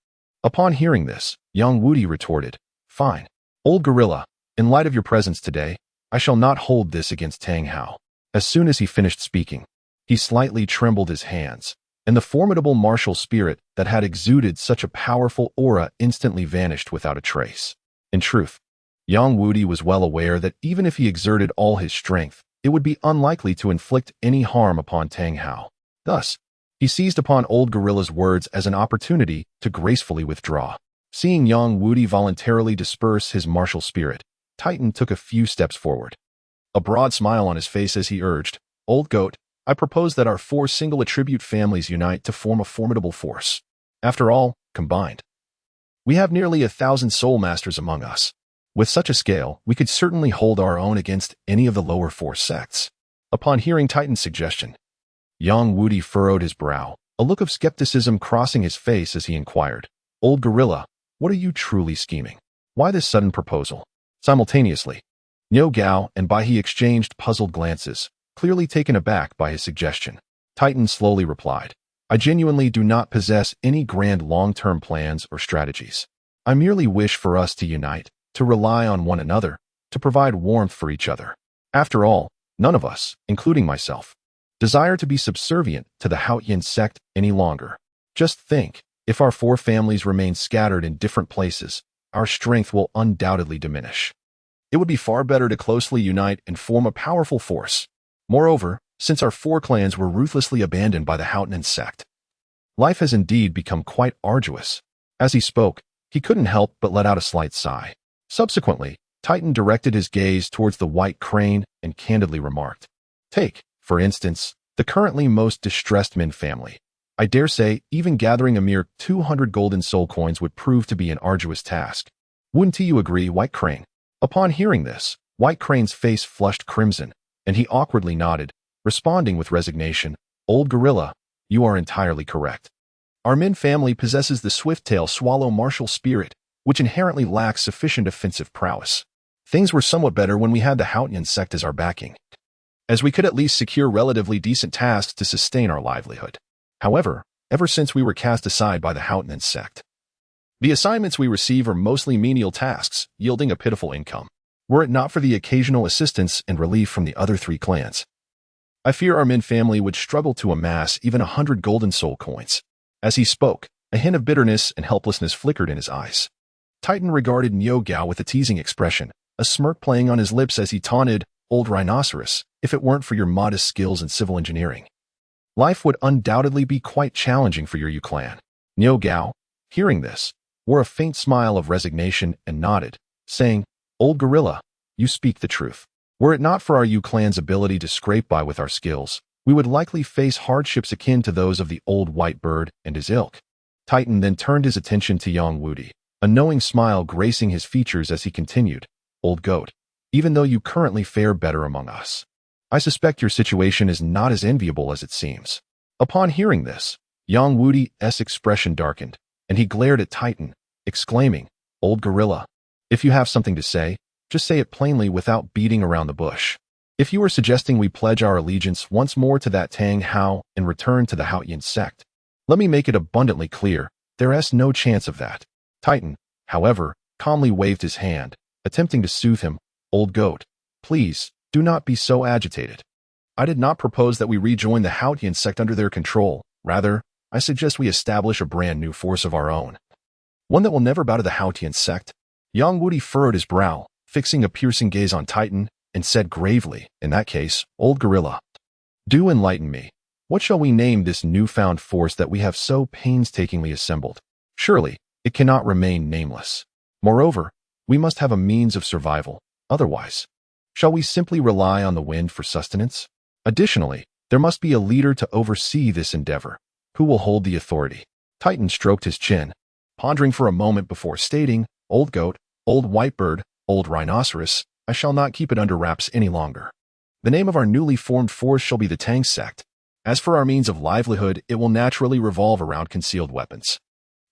Upon hearing this, young Wudi retorted, Fine. Old gorilla, in light of your presence today, I shall not hold this against Tang Hao. As soon as he finished speaking, he slightly trembled his hands, and the formidable martial spirit that had exuded such a powerful aura instantly vanished without a trace. In truth, young Wudi was well aware that even if he exerted all his strength, it would be unlikely to inflict any harm upon Tang Hao. Thus, he seized upon old gorilla's words as an opportunity to gracefully withdraw. Seeing young Wudi voluntarily disperse his martial spirit, Titan took a few steps forward. A broad smile on his face as he urged, Old goat, I propose that our 4 single attribute families unite to form a formidable force. After all, combined, we have nearly 1,000 soul masters among us. With such a scale, we could certainly hold our own against any of the lower 4 sects. Upon hearing Titan's suggestion, young Wudi furrowed his brow, a look of skepticism crossing his face as he inquired, Old gorilla, what are you truly scheming? Why this sudden proposal? Simultaneously, Niu Gao and Bai He exchanged puzzled glances, clearly taken aback by his suggestion. Titan slowly replied, I genuinely do not possess any grand long-term plans or strategies. I merely wish for us to unite, to rely on one another, to provide warmth for each other. After all, none of us, including myself, desire to be subservient to the Haotian sect any longer. Just think, if our 4 families remain scattered in different places, our strength will undoubtedly diminish. It would be far better to closely unite and form a powerful force. Moreover, since our 4 clans were ruthlessly abandoned by the Haotian sect, life has indeed become quite arduous. As he spoke, he couldn't help but let out a slight sigh. Subsequently, Titan directed his gaze towards the white crane and candidly remarked, Take, for instance, the currently most distressed Min family. I dare say even gathering a mere 200 golden soul coins would prove to be an arduous task. Wouldn't you agree, White Crane? Upon hearing this, White Crane's face flushed crimson, and he awkwardly nodded, responding with resignation, Old gorilla, you are entirely correct. Our Min family possesses the swift-tail swallow martial spirit, which inherently lacks sufficient offensive prowess. Things were somewhat better when we had the Haotian sect as our backing, as we could at least secure relatively decent tasks to sustain our livelihood. However, ever since we were cast aside by the Haotian sect, the assignments we receive are mostly menial tasks, yielding a pitiful income. Were it not for the occasional assistance and relief from the other 3 clans, I fear our Min family would struggle to amass even 100 golden soul coins. As he spoke, a hint of bitterness and helplessness flickered in his eyes. Titan regarded Niu Gao with a teasing expression, a smirk playing on his lips as he taunted, Old rhinoceros, if it weren't for your modest skills in civil engineering, life would undoubtedly be quite challenging for your Yu clan. Niu Gao, hearing this, wore a faint smile of resignation and nodded, saying, Old gorilla, you speak the truth. Were it not for our Yu clan's ability to scrape by with our skills, we would likely face hardships akin to those of the old white bird and his ilk. Titan then turned his attention to young Wudi, a knowing smile gracing his features as he continued, Old goat, even though you currently fare better among us, I suspect your situation is not as enviable as it seems. Upon hearing this, young Wudi's expression darkened, and he glared at Titan, exclaiming, Old gorilla, if you have something to say, just say it plainly without beating around the bush. If you are suggesting we pledge our allegiance once more to that Tang Hao and return to the Haotian sect, let me make it abundantly clear, there is no chance of that. Titan, however, calmly waved his hand, attempting to soothe him, Old goat, please, do not be so agitated. I did not propose that we rejoin the Haotian sect under their control. Rather, I suggest we establish a brand new force of our own. One that will never bow to the Haotian sect. Young Wudi furrowed his brow, fixing a piercing gaze on Titan, and said gravely, in that case, Old gorilla, do enlighten me. What shall we name this newfound force that we have so painstakingly assembled? Surely, it cannot remain nameless. Moreover, we must have a means of survival. Otherwise, shall we simply rely on the wind for sustenance? Additionally, there must be a leader to oversee this endeavor. Who will hold the authority? Titan stroked his chin, pondering for a moment before stating, Old goat, Old white bird, Old rhinoceros, I shall not keep it under wraps any longer. The name of our newly formed force shall be the Tang sect. As for our means of livelihood, it will naturally revolve around concealed weapons.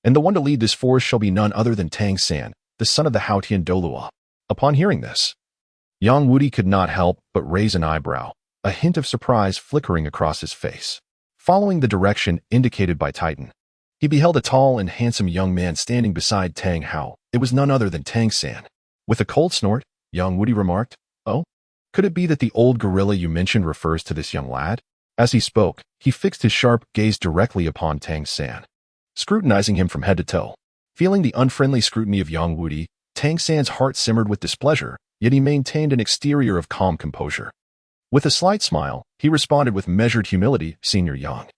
And the one to lead this force shall be none other than Tang San, the son of the Haotian Douluo. Upon hearing this, young Wudi could not help but raise an eyebrow, a hint of surprise flickering across his face. Following the direction indicated by Titan, he beheld a tall and handsome young man standing beside Tang Hao. It was none other than Tang San. With a cold snort, young Woody remarked, "Oh, could it be that the old gorilla you mentioned refers to this young lad?" As he spoke, he fixed his sharp gaze directly upon Tang San, scrutinizing him from head to toe. Feeling the unfriendly scrutiny of young Woody, Tang San's heart simmered with displeasure, yet he maintained an exterior of calm composure. With a slight smile, he responded with measured humility, "Senior Yang,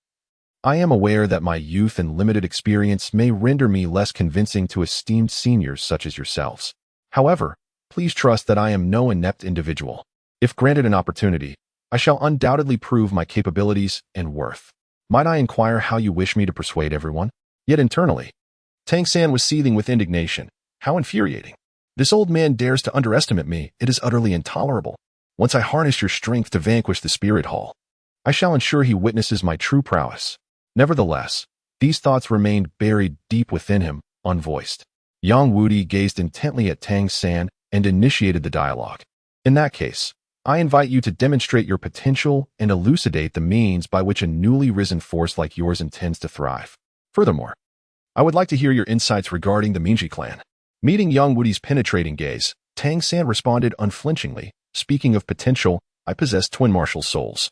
I am aware that my youth and limited experience may render me less convincing to esteemed seniors such as yourselves. However, please trust that I am no inept individual. If granted an opportunity, I shall undoubtedly prove my capabilities and worth. Might I inquire how you wish me to persuade everyone?" Yet internally, Tang San was seething with indignation. How infuriating. This old man dares to underestimate me. It is utterly intolerable. Once I harness your strength to vanquish the spirit hall, I shall ensure he witnesses my true prowess. Nevertheless, these thoughts remained buried deep within him, unvoiced. Yang Wudi gazed intently at Tang San and initiated the dialogue. "In that case, I invite you to demonstrate your potential and elucidate the means by which a newly risen force like yours intends to thrive. Furthermore, I would like to hear your insights regarding the Minji clan." Meeting young Woody's penetrating gaze, Tang San responded unflinchingly, "Speaking of potential, I possess twin martial souls,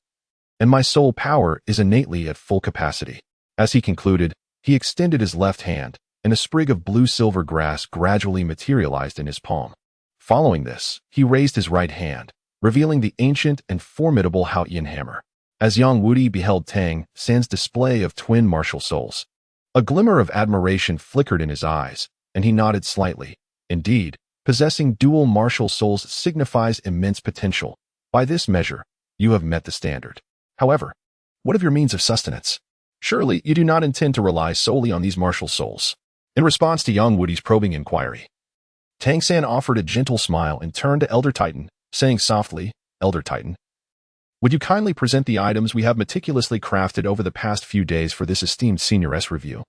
and my soul power is innately at full capacity." As he concluded, he extended his left hand, and a sprig of blue-silver grass gradually materialized in his palm. Following this, he raised his right hand, revealing the ancient and formidable Haotian hammer. As young Woody beheld Tang San's display of twin martial souls, a glimmer of admiration flickered in his eyes, and he nodded slightly. Indeed, possessing dual martial souls signifies immense potential. By this measure, you have met the standard. However, what of your means of sustenance? Surely you do not intend to rely solely on these martial souls. In response to young Woody's probing inquiry, Tang San offered a gentle smile and turned to Elder Titan, saying softly, "Elder Titan, would you kindly present the items we have meticulously crafted over the past few days for this esteemed senior's review,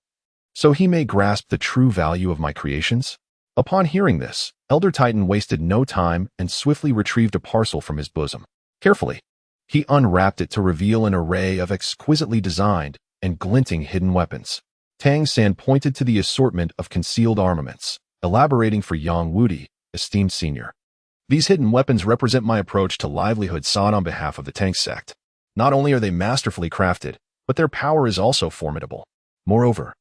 so he may grasp the true value of my creations?" Upon hearing this, Elder Titan wasted no time and swiftly retrieved a parcel from his bosom. Carefully, he unwrapped it to reveal an array of exquisitely designed and glinting hidden weapons. Tang San pointed to the assortment of concealed armaments, elaborating for young Woody, esteemed senior. "These hidden weapons represent my approach to livelihood sought on behalf of the Tang sect. Not only are they masterfully crafted, but their power is also formidable. Moreover,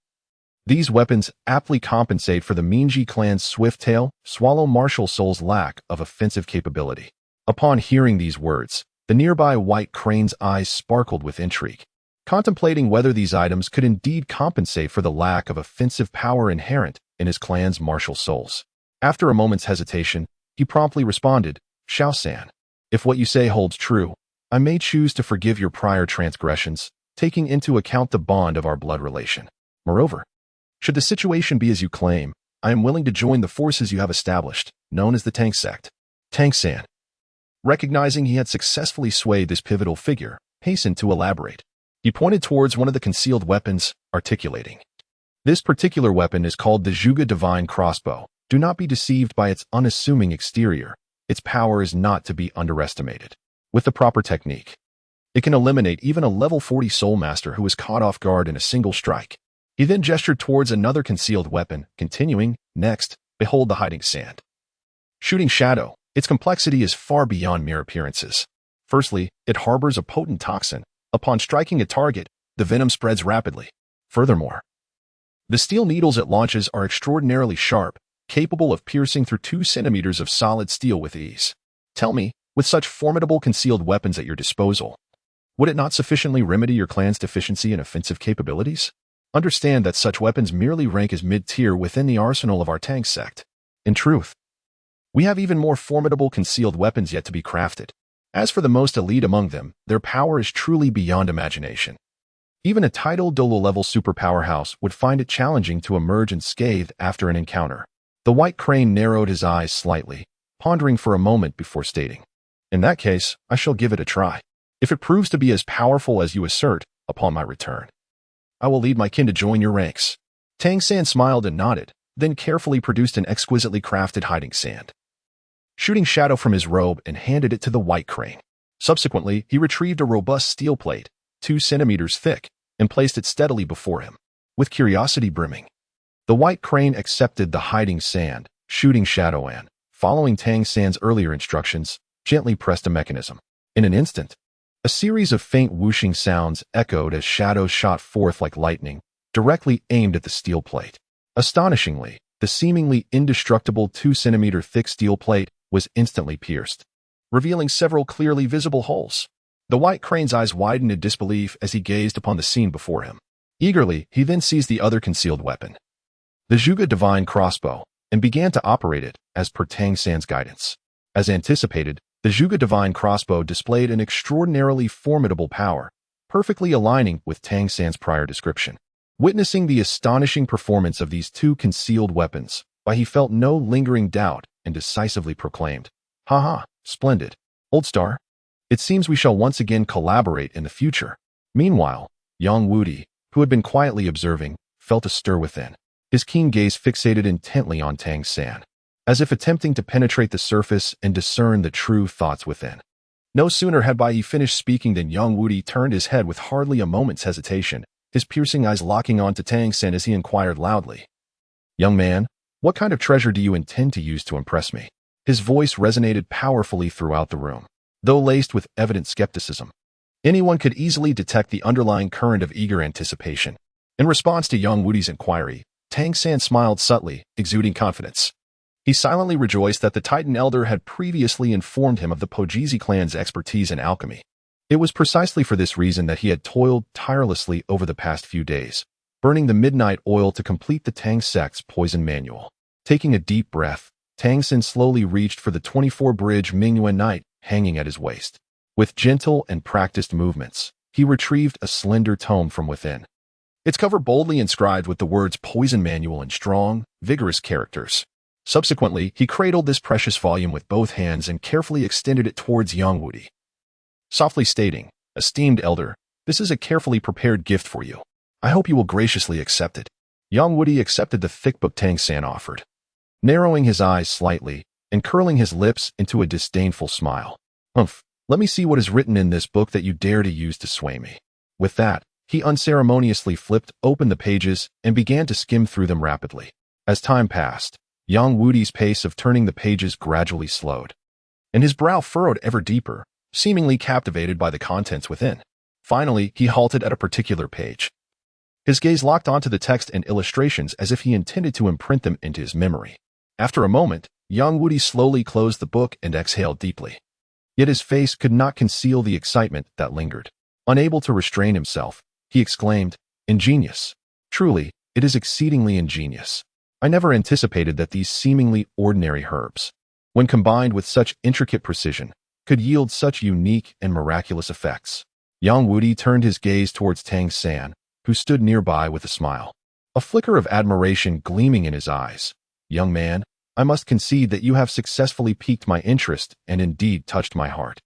these weapons aptly compensate for the Minji clan's swift-tail, swallow martial soul's lack of offensive capability." Upon hearing these words, the nearby white crane's eyes sparkled with intrigue, contemplating whether these items could indeed compensate for the lack of offensive power inherent in his clan's martial souls. After a moment's hesitation, he promptly responded, "Xiao-san, if what you say holds true, I may choose to forgive your prior transgressions, taking into account the bond of our blood relation. Moreover, should the situation be as you claim, I am willing to join the forces you have established, known as the Tang sect." Tang San, recognizing he had successfully swayed this pivotal figure, hastened to elaborate. He pointed towards one of the concealed weapons, articulating, "This particular weapon is called the Zhuge Divine Crossbow. Do not be deceived by its unassuming exterior. Its power is not to be underestimated. With the proper technique, it can eliminate even a level 40 soul master who is caught off guard in a single strike." He then gestured towards another concealed weapon, continuing, "Next, behold the hiding sand. Shooting shadow. Its complexity is far beyond mere appearances. Firstly, it harbors a potent toxin. Upon striking a target, the venom spreads rapidly. Furthermore, the steel needles it launches are extraordinarily sharp, capable of piercing through 2 centimeters of solid steel with ease. Tell me, with such formidable concealed weapons at your disposal, would it not sufficiently remedy your clan's deficiency in offensive capabilities? Understand that such weapons merely rank as mid-tier within the arsenal of our Tang sect. In truth, we have even more formidable concealed weapons yet to be crafted. As for the most elite among them, their power is truly beyond imagination. Even a titled Douluo-level superpowerhouse would find it challenging to emerge unscathed after an encounter." The white crane narrowed his eyes slightly, pondering for a moment before stating, "In that case, I shall give it a try. If it proves to be as powerful as you assert, upon my return, I will lead my kin to join your ranks." Tang San smiled and nodded, then carefully produced an exquisitely crafted hiding sand, shooting shadow from his robe and handed it to the white crane. Subsequently, he retrieved a robust steel plate, 2 centimeters thick, and placed it steadily before him. With curiosity brimming, the white crane accepted the hiding sand, shooting shadow and, following Tang San's earlier instructions, gently pressed a mechanism. In an instant, a series of faint whooshing sounds echoed as shadows shot forth like lightning, directly aimed at the steel plate. Astonishingly, the seemingly indestructible 2-centimeter thick steel plate was instantly pierced, revealing several clearly visible holes. The white crane's eyes widened in disbelief as he gazed upon the scene before him. Eagerly, he then seized the other concealed weapon, the Zhuge Divine Crossbow, and began to operate it as per Tang San's guidance. As anticipated, the Zhuge Divine Crossbow displayed an extraordinarily formidable power, perfectly aligning with Tang San's prior description. Witnessing the astonishing performance of these two concealed weapons, he felt no lingering doubt and decisively proclaimed, "Ha, splendid, old star. It seems we shall once again collaborate in the future." Meanwhile, Yang Wudi, who had been quietly observing, felt a stir within. His keen gaze fixated intently on Tang San, as if attempting to penetrate the surface and discern the true thoughts within. No sooner had Bai Yi finished speaking than Yang Wudi turned his head with hardly a moment's hesitation, his piercing eyes locking on to Tang San as he inquired loudly, "Young man, what kind of treasure do you intend to use to impress me?" His voice resonated powerfully throughout the room, though laced with evident skepticism. Anyone could easily detect the underlying current of eager anticipation. In response to Yang Wudi's inquiry, Tang San smiled subtly, exuding confidence. He silently rejoiced that the Titan Elder had previously informed him of the Pojizi clan's expertise in alchemy. It was precisely for this reason that he had toiled tirelessly over the past few days, burning the midnight oil to complete the Tang sect's poison manual. Taking a deep breath, Tang San slowly reached for the 24-bridge Mingyuan knight hanging at his waist. With gentle and practiced movements, he retrieved a slender tome from within, its cover boldly inscribed with the words Poison Manual in strong, vigorous characters. Subsequently, he cradled this precious volume with both hands and carefully extended it towards Yang Wudi, softly stating, "Esteemed elder, this is a carefully prepared gift for you. I hope you will graciously accept it." Yang Wudi accepted the thick book Tang San offered, narrowing his eyes slightly and curling his lips into a disdainful smile. "Humph, let me see what is written in this book that you dare to use to sway me." With that, he unceremoniously flipped open the pages and began to skim through them rapidly. As time passed, Yang Wudi's pace of turning the pages gradually slowed, and his brow furrowed ever deeper, seemingly captivated by the contents within. Finally, he halted at a particular page. His gaze locked onto the text and illustrations as if he intended to imprint them into his memory. After a moment, Yang Wudi slowly closed the book and exhaled deeply. Yet his face could not conceal the excitement that lingered. Unable to restrain himself, he exclaimed, "Ingenious. Truly, it is exceedingly ingenious. I never anticipated that these seemingly ordinary herbs, when combined with such intricate precision, could yield such unique and miraculous effects." Yang Wudi turned his gaze towards Tang San, who stood nearby with a smile, a flicker of admiration gleaming in his eyes. "Young man, I must concede that you have successfully piqued my interest and indeed touched my heart.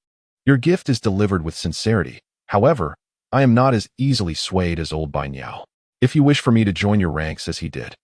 Your gift is delivered with sincerity. However, I am not as easily swayed as old Bai Niao. If you wish for me to join your ranks as he did,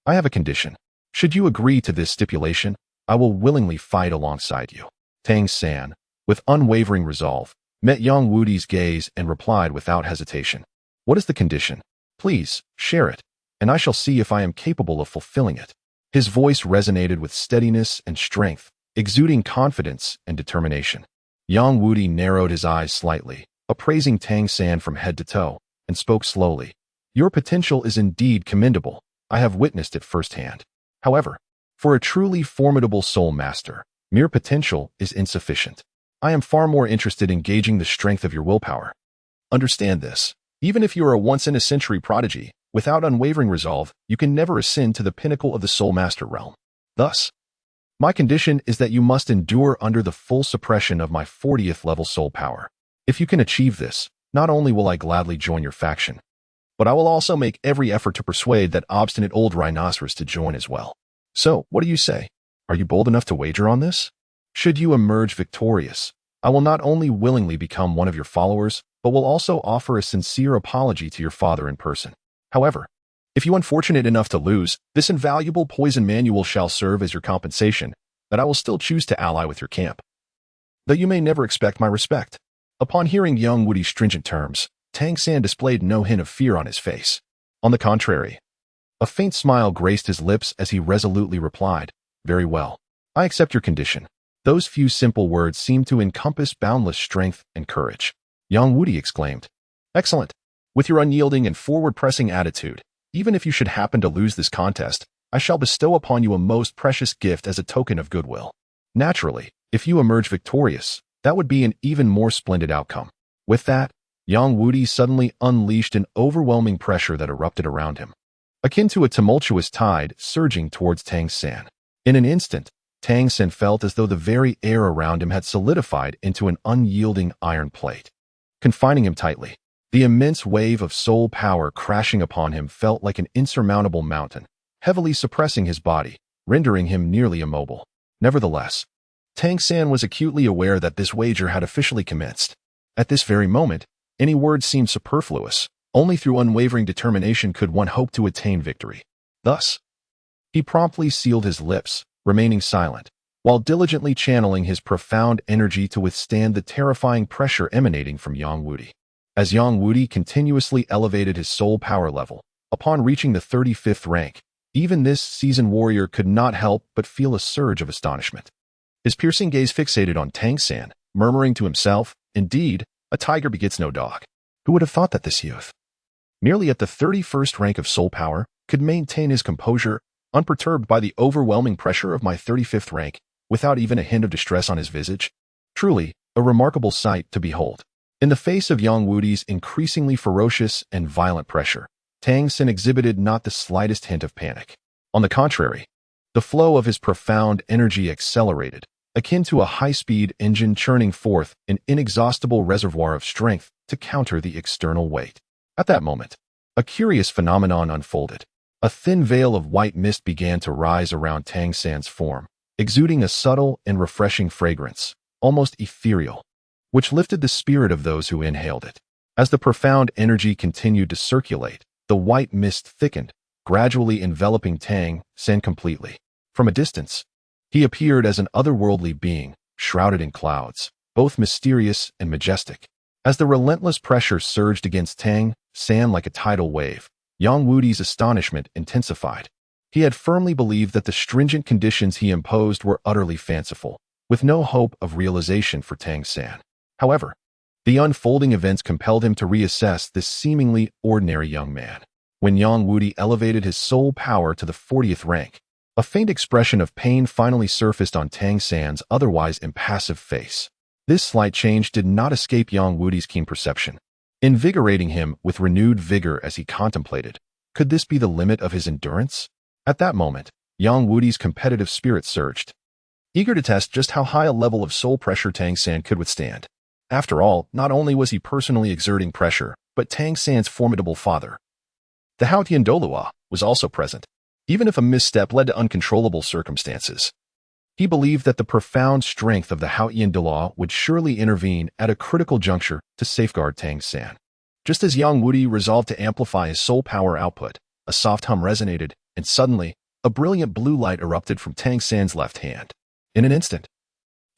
I have a condition. Should you agree to this stipulation, I will willingly fight alongside you." Tang San, with unwavering resolve, met Yang Wudi's gaze and replied without hesitation, "What is the condition? Please, share it, and I shall see if I am capable of fulfilling it." His voice resonated with steadiness and strength, exuding confidence and determination. Yang Wudi narrowed his eyes slightly, appraising Tang San from head to toe, and spoke slowly. "Your potential is indeed commendable. I have witnessed it firsthand. However, for a truly formidable soul master, mere potential is insufficient. I am far more interested in gauging the strength of your willpower. Understand this. Even if you are a once-in-a-century prodigy, without unwavering resolve, you can never ascend to the pinnacle of the soul master realm. Thus, my condition is that you must endure under the full suppression of my 40th level soul power. If you can achieve this, not only will I gladly join your faction, but I will also make every effort to persuade that obstinate old rhinoceros to join as well. So, what do you say? Are you bold enough to wager on this? Should you emerge victorious, I will not only willingly become one of your followers, but will also offer a sincere apology to your father in person. However, if you are unfortunate enough to lose, this invaluable poison manual shall serve as your compensation, that I will still choose to ally with your camp, though you may never expect my respect." Upon hearing Yang Wudi's stringent terms, Tang San displayed no hint of fear on his face. On the contrary, a faint smile graced his lips as he resolutely replied, "Very well. I accept your condition." Those few simple words seemed to encompass boundless strength and courage. Yang Wudi exclaimed, "Excellent. With your unyielding and forward-pressing attitude, even if you should happen to lose this contest, I shall bestow upon you a most precious gift as a token of goodwill. Naturally, if you emerge victorious, that would be an even more splendid outcome." With that, Yang Wudi suddenly unleashed an overwhelming pressure that erupted around him, akin to a tumultuous tide surging towards Tang San. In an instant, Tang San felt as though the very air around him had solidified into an unyielding iron plate, confining him tightly. The immense wave of soul power crashing upon him felt like an insurmountable mountain, heavily suppressing his body, rendering him nearly immobile. Nevertheless, Tang San was acutely aware that this wager had officially commenced. At this very moment, any words seemed superfluous. Only through unwavering determination could one hope to attain victory. Thus, he promptly sealed his lips, remaining silent, while diligently channeling his profound energy to withstand the terrifying pressure emanating from Yang Wudi. As Yang Wudi continuously elevated his soul power level, upon reaching the 35th rank, even this seasoned warrior could not help but feel a surge of astonishment. His piercing gaze fixated on Tang San, murmuring to himself, "Indeed, a tiger begets no dog." Who would have thought that this youth, merely at the 31st rank of soul power, could maintain his composure, unperturbed by the overwhelming pressure of my 35th rank, without even a hint of distress on his visage? Truly, a remarkable sight to behold. In the face of Yang Wudi's increasingly ferocious and violent pressure, Tang San exhibited not the slightest hint of panic. On the contrary, the flow of his profound energy accelerated, akin to a high-speed engine churning forth an inexhaustible reservoir of strength to counter the external weight. At that moment, a curious phenomenon unfolded. A thin veil of white mist began to rise around Tang San's form, exuding a subtle and refreshing fragrance, almost ethereal, which lifted the spirit of those who inhaled it. As the profound energy continued to circulate, the white mist thickened, gradually enveloping Tang San completely. From a distance, he appeared as an otherworldly being, shrouded in clouds, both mysterious and majestic. As the relentless pressure surged against Tang San like a tidal wave, Yang Wudi's astonishment intensified. He had firmly believed that the stringent conditions he imposed were utterly fanciful, with no hope of realization for Tang San. However, the unfolding events compelled him to reassess this seemingly ordinary young man. When Yang Wudi elevated his soul power to the 40th rank, a faint expression of pain finally surfaced on Tang San's otherwise impassive face. This slight change did not escape Yang Wudi's keen perception, invigorating him with renewed vigor as he contemplated. Could this be the limit of his endurance? At that moment, Yang Wudi's competitive spirit surged, eager to test just how high a level of soul pressure Tang San could withstand. After all, not only was he personally exerting pressure, but Tang San's formidable father, the Haotian Douluo, was also present. Even if a misstep led to uncontrollable circumstances, he believed that the profound strength of the Haotian Douluo would surely intervene at a critical juncture to safeguard Tang San. Just as Yang Wudi resolved to amplify his soul power output, a soft hum resonated, and suddenly, a brilliant blue light erupted from Tang San's left hand. In an instant,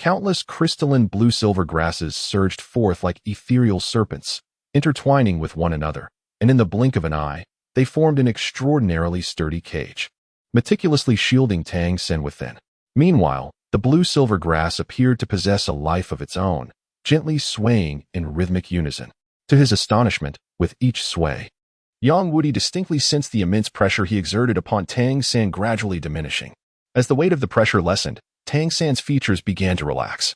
countless crystalline blue-silver grasses surged forth like ethereal serpents, intertwining with one another, and in the blink of an eye, they formed an extraordinarily sturdy cage, meticulously shielding Tang San within. Meanwhile, the blue-silver grass appeared to possess a life of its own, gently swaying in rhythmic unison. To his astonishment, with each sway, Yang Wudi distinctly sensed the immense pressure he exerted upon Tang San gradually diminishing. As the weight of the pressure lessened, Tang San's features began to relax,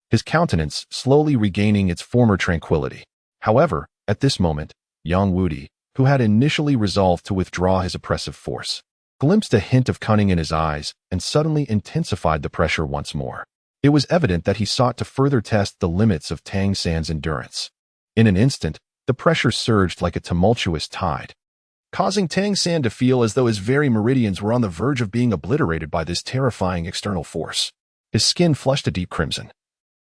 his countenance slowly regaining its former tranquility. However, at this moment, Yang Wudi, who had initially resolved to withdraw his oppressive force, glimpsed a hint of cunning in his eyes and suddenly intensified the pressure once more. It was evident that he sought to further test the limits of Tang San's endurance. In an instant, the pressure surged like a tumultuous tide, causing Tang San to feel as though his very meridians were on the verge of being obliterated by this terrifying external force. His skin flushed a deep crimson,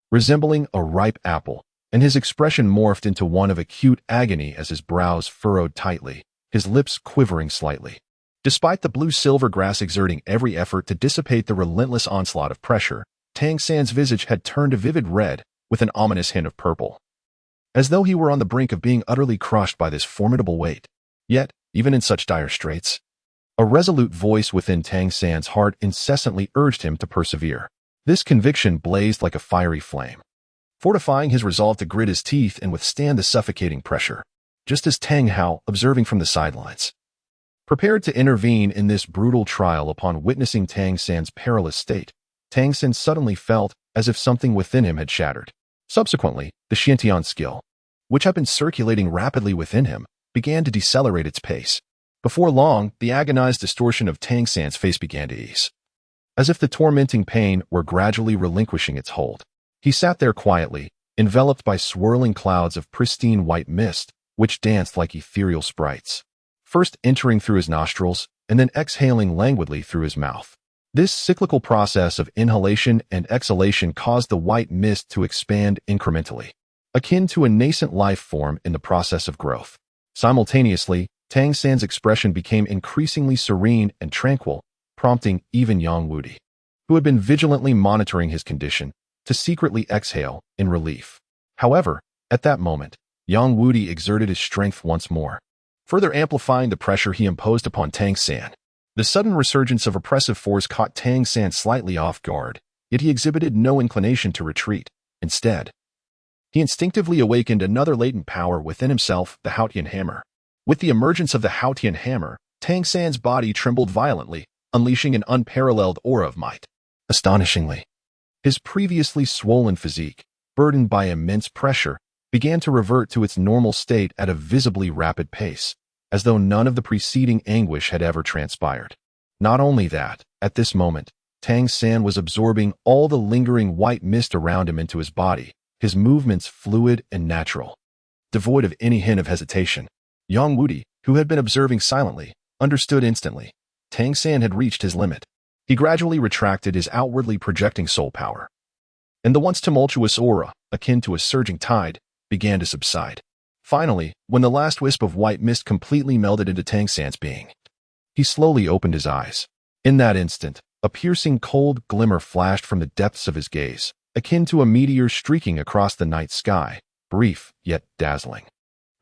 resembling a ripe apple, and his expression morphed into one of acute agony as his brows furrowed tightly, his lips quivering slightly. Despite the blue-silver grass exerting every effort to dissipate the relentless onslaught of pressure, Tang San's visage had turned a vivid red with an ominous hint of purple. as though he were on the brink of being utterly crushed by this formidable weight. Yet, even in such dire straits, a resolute voice within Tang San's heart incessantly urged him to persevere. This conviction blazed like a fiery flame, fortifying his resolve to grit his teeth and withstand the suffocating pressure, just as Tang Hao, observing from the sidelines, prepared to intervene in this brutal trial. Upon witnessing Tang San's perilous state, Tang San suddenly felt as if something within him had shattered. Subsequently, the Xiantian skill, which had been circulating rapidly within him, began to decelerate its pace. Before long, the agonized distortion of Tang San's face began to ease, as if the tormenting pain were gradually relinquishing its hold. He sat there quietly, enveloped by swirling clouds of pristine white mist, which danced like ethereal sprites, first entering through his nostrils and then exhaling languidly through his mouth. This cyclical process of inhalation and exhalation caused the white mist to expand incrementally, akin to a nascent life form in the process of growth. Simultaneously, Tang San's expression became increasingly serene and tranquil, prompting even Yang Wudi, who had been vigilantly monitoring his condition, to secretly exhale in relief. However, at that moment, Yang Wudi exerted his strength once more, further amplifying the pressure he imposed upon Tang San. The sudden resurgence of oppressive force caught Tang San slightly off guard, yet he exhibited no inclination to retreat. Instead, he instinctively awakened another latent power within himself, the Haotian hammer. With the emergence of the Haotian hammer, Tang San's body trembled violently, unleashing an unparalleled aura of might. Astonishingly, his previously swollen physique, burdened by immense pressure, began to revert to its normal state at a visibly rapid pace, as though none of the preceding anguish had ever transpired. Not only that, at this moment, Tang San was absorbing all the lingering white mist around him into his body, his movements fluid and natural, devoid of any hint of hesitation. Yang Wudi, who had been observing silently, understood instantly. Tang San had reached his limit. He gradually retracted his outwardly projecting soul power, and the once tumultuous aura, akin to a surging tide, began to subside. Finally, when the last wisp of white mist completely melded into Tang San's being, he slowly opened his eyes. In that instant, a piercing cold glimmer flashed from the depths of his gaze, akin to a meteor streaking across the night sky, brief yet dazzling,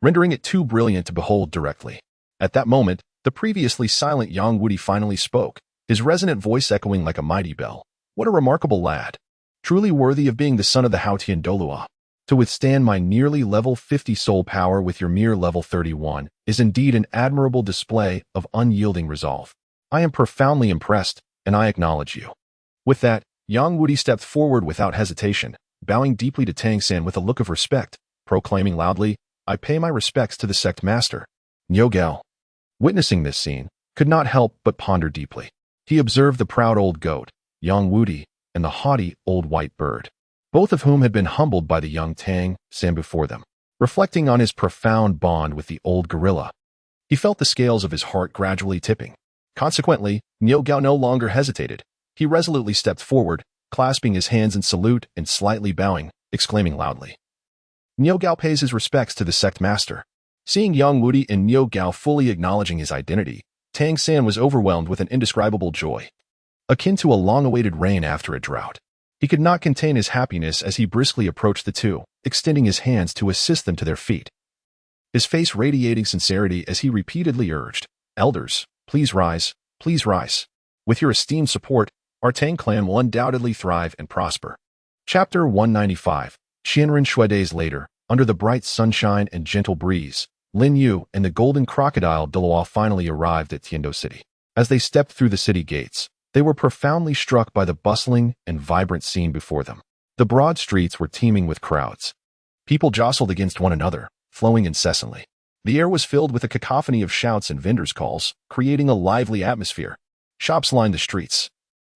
rendering it too brilliant to behold directly. At that moment, the previously silent Yang Wudi finally spoke, his resonant voice echoing like a mighty bell. What a remarkable lad! Truly worthy of being the son of the Haotian Douluo. To withstand my nearly level 50 soul power with your mere level 31 is indeed an admirable display of unyielding resolve. I am profoundly impressed, and I acknowledge you. With that, Yang Wudi stepped forward without hesitation, bowing deeply to Tang San with a look of respect, proclaiming loudly, "I pay my respects to the sect master." Niu Gao, witnessing this scene, could not help but ponder deeply. He observed the proud old goat, Yang Wudi, and the haughty old white bird, both of whom had been humbled by the young Tang San before them. Reflecting on his profound bond with the old gorilla, he felt the scales of his heart gradually tipping. Consequently, Niu Gao no longer hesitated. He resolutely stepped forward, clasping his hands in salute and slightly bowing, exclaiming loudly, "Niu Gao pays his respects to the sect master." Seeing Yang Wudi and Niu Gao fully acknowledging his identity, Tang San was overwhelmed with an indescribable joy, akin to a long-awaited rain after a drought. He could not contain his happiness as he briskly approached the two, extending his hands to assist them to their feet, his face radiating sincerity as he repeatedly urged, "Elders, please rise, please rise. With your esteemed support, our Tang clan will undoubtedly thrive and prosper." Chapter 195. Xianren Shui. Days later, under the bright sunshine and gentle breeze, Lin Yu and the golden crocodile Douluo finally arrived at Tiando City. As they stepped through the city gates, they were profoundly struck by the bustling and vibrant scene before them. The broad streets were teeming with crowds. People jostled against one another, flowing incessantly. The air was filled with a cacophony of shouts and vendors' calls, creating a lively atmosphere. Shops lined the streets,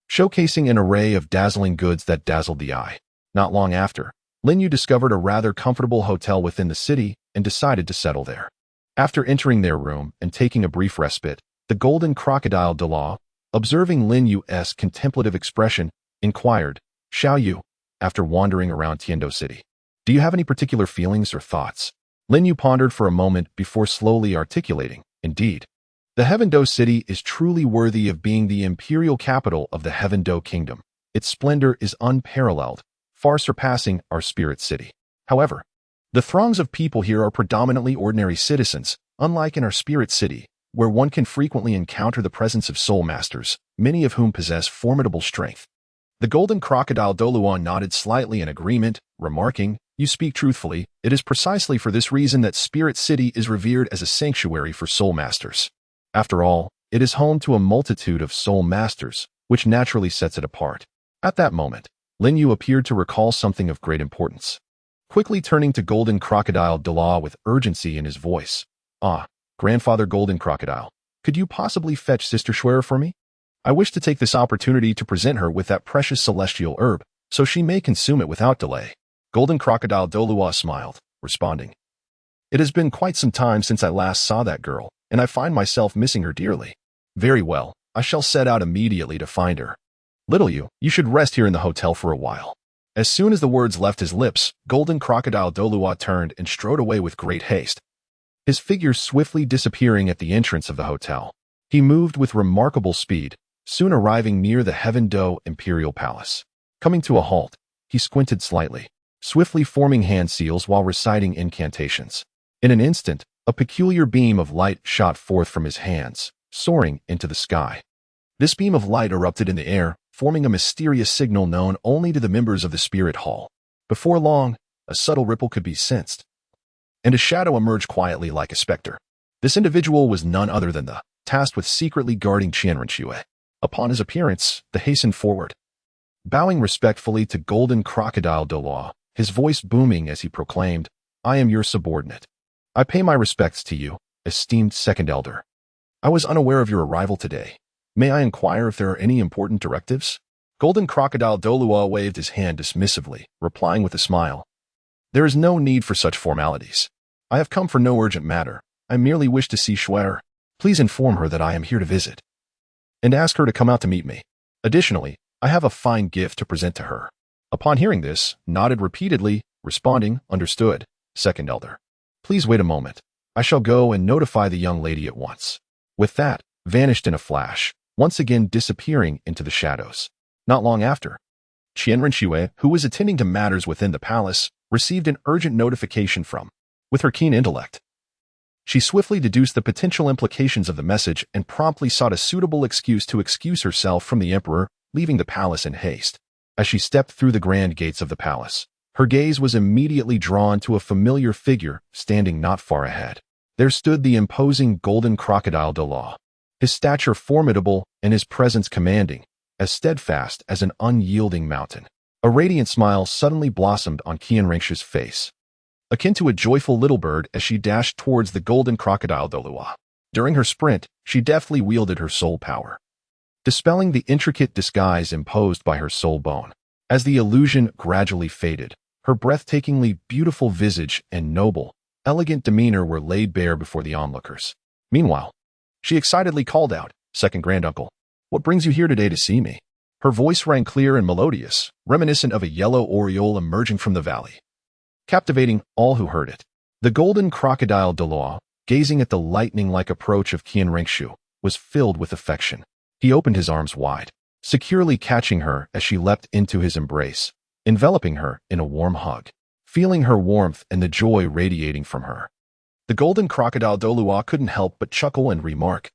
showcasing an array of dazzling goods that dazzled the eye. Not long after, Lin Yu discovered a rather comfortable hotel within the city and decided to settle there. After entering their room and taking a brief respite, the golden crocodile Douluo, observing Lin Yu's contemplative expression, inquired, "Xiao Yu," after wandering around Tiando City, "do you have any particular feelings or thoughts?" Lin Yu pondered for a moment before slowly articulating, "Indeed, the Heaven Do City is truly worthy of being the imperial capital of the Heaven Do Kingdom. Its splendor is unparalleled, far surpassing our spirit city. However, The throngs of people here are predominantly ordinary citizens, unlike in our spirit city, where one can frequently encounter the presence of soul masters, many of whom possess formidable strength. The golden crocodile Douluo nodded slightly in agreement, remarking, "You speak truthfully. It is precisely for this reason that Spirit City is revered as a sanctuary for soul masters. After all, it is home to a multitude of soul masters, which naturally sets it apart." At that moment, Lin Yu appeared to recall something of great importance. Quickly turning to Golden Crocodile Douluo with urgency in his voice, "Ah, Grandfather Golden Crocodile, could you possibly fetch Sister Schwerer for me? I wish to take this opportunity to present her with that precious celestial herb, so she may consume it without delay." Golden Crocodile Douluo smiled, responding, "It has been quite some time since I last saw that girl, and I find myself missing her dearly. Very well, I shall set out immediately to find her. Little you should rest here in the hotel for a while." As soon as the words left his lips, Golden Crocodile Douluo turned and strode away with great haste, his figure swiftly disappearing at the entrance of the hotel. He moved with remarkable speed, soon arriving near the Heaven Do Imperial Palace. Coming to a halt, he squinted slightly, swiftly forming hand seals while reciting incantations. In an instant, a peculiar beam of light shot forth from his hands, soaring into the sky. This beam of light erupted in the air, forming a mysterious signal known only to the members of the Spirit Hall. Before long, a subtle ripple could be sensed, and a shadow emerged quietly like a specter. This individual was none other than the tasked with secretly guarding Qianrenshui. Upon his appearance, they hastened forward, bowing respectfully to Golden Crocodile Douluo, his voice booming as he proclaimed, "I am your subordinate. I pay my respects to you, esteemed second elder. I was unaware of your arrival today. May I inquire if there are any important directives?" Golden Crocodile Douluo waved his hand dismissively, replying with a smile, "There is no need for such formalities. I have come for no urgent matter. I merely wish to see Schwerer. Please inform her that I am here to visit, and ask her to come out to meet me. Additionally, I have a fine gift to present to her." Upon hearing this, nodded repeatedly, responding, "Understood, second elder. Please wait a moment. I shall go and notify the young lady at once." With that, vanished in a flash, once again disappearing into the shadows. Not long after, Qianrenshui, who was attending to matters within the palace, received an urgent notification from. With her keen intellect, she swiftly deduced the potential implications of the message and promptly sought a suitable excuse to excuse herself from the emperor, leaving the palace in haste. As she stepped through the grand gates of the palace, her gaze was immediately drawn to a familiar figure standing not far ahead. There stood the imposing Golden Crocodile Douluo, his stature formidable and his presence commanding, as steadfast as an unyielding mountain. A radiant smile suddenly blossomed on Qianrengshu's face, akin to a joyful little bird as she dashed towards the Golden Crocodile Douluo. During her sprint, she deftly wielded her soul power, dispelling the intricate disguise imposed by her soul bone. As the illusion gradually faded, her breathtakingly beautiful visage and noble, elegant demeanor were laid bare before the onlookers. Meanwhile, she excitedly called out, "Second granduncle, what brings you here today to see me?" Her voice rang clear and melodious, reminiscent of a yellow oriole emerging from the valley, captivating all who heard it. The Golden Crocodile Douluo, gazing at the lightning-like approach of Qianrengshu, was filled with affection. He opened his arms wide, securely catching her as she leapt into his embrace, enveloping her in a warm hug, feeling her warmth and the joy radiating from her. The Golden Crocodile Douluo couldn't help but chuckle and remark,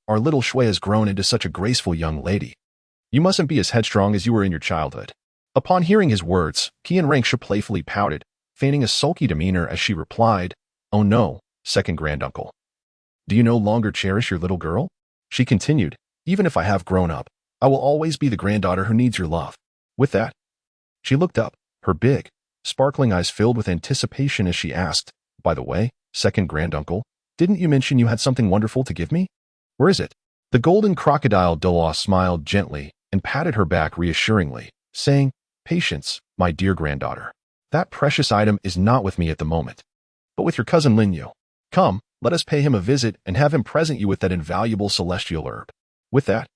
Our little Shui has grown into such a graceful young lady. You mustn't be as headstrong as you were in your childhood." Upon hearing his words, Qianrengshu playfully pouted, feigning a sulky demeanor as she replied, "Oh no, second granduncle. Do you no longer cherish your little girl?" She continued, "Even if I have grown up, I will always be the granddaughter who needs your love." With that, she looked up, her big, sparkling eyes filled with anticipation as she asked, "By the way, second granduncle, didn't you mention you had something wonderful to give me? Where is it?" The Golden Crocodile Douluo smiled gently and patted her back reassuringly, saying, "Patience, my dear granddaughter. That precious item is not with me at the moment, but with your cousin Lin Yu. Come, let us pay him a visit and have him present you with that invaluable celestial herb." With that,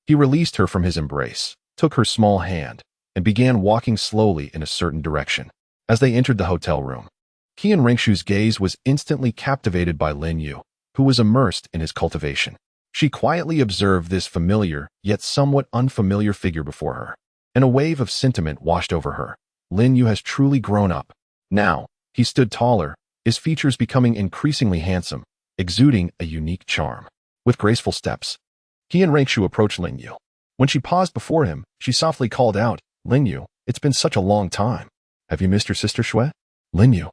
he released her from his embrace, took her small hand, and began walking slowly in a certain direction. As they entered the hotel room, Qianrengshu's gaze was instantly captivated by Lin Yu, who was immersed in his cultivation. She quietly observed this familiar, yet somewhat unfamiliar figure before her, and a wave of sentiment washed over her. Lin Yu has truly grown up. Now, He stood taller, his features becoming increasingly handsome, exuding a unique charm. With graceful steps, he and Rainshu approached Lingyu. When she paused before him, she softly called out, "Lingyu, it's been such a long time. Have you missed your sister Shui?" Lingyu,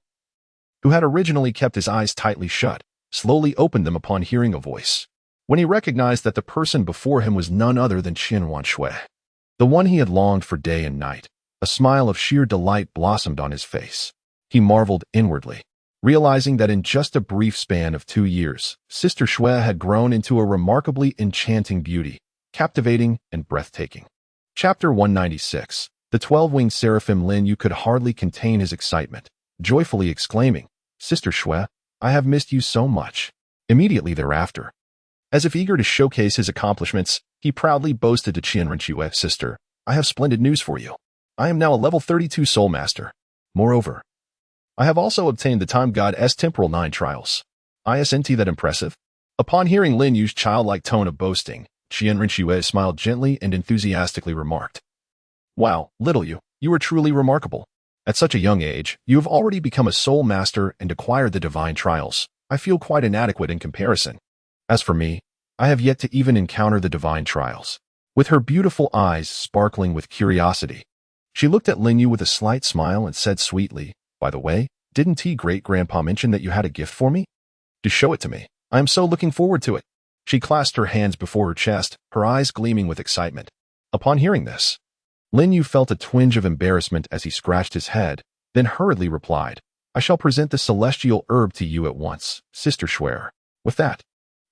who had originally kept his eyes tightly shut, slowly opened them upon hearing a voice. When he recognized that the person before him was none other than Qianwan Shui, the one he had longed for day and night, a smile of sheer delight blossomed on his face. He marveled inwardly, realizing that in just a brief span of 2 years, Sister Shui had grown into a remarkably enchanting beauty, captivating and breathtaking. Chapter 196. The 12-winged seraphim. Lingyu could hardly contain his excitement, joyfully exclaiming, "Sister Shui, I have missed you so much." Immediately thereafter, as if eager to showcase his accomplishments, he proudly boasted to Qianren, "Sister, I have splendid news for you. I am now a level 32 Soul Master. Moreover, I have also obtained the Time God's Temporal 9 trials. Isn't that impressive?" Upon hearing Linyu's childlike tone of boasting, Qianren smiled gently and enthusiastically remarked, "Wow, little you are truly remarkable. At such a young age, you have already become a Soul Master and acquired the Divine Trials. I feel quite inadequate in comparison. As for me, I have yet to even encounter the Divine Trials." With her beautiful eyes sparkling with curiosity, she looked at Lingyu with a slight smile and said sweetly, "By the way, didn't great-grandpa mention that you had a gift for me? Do show it to me. I am so looking forward to it." She clasped her hands before her chest, her eyes gleaming with excitement. Upon hearing this, Lingyu felt a twinge of embarrassment as he scratched his head, then hurriedly replied, "I shall present the celestial herb to you at once, Sister Shui." With that,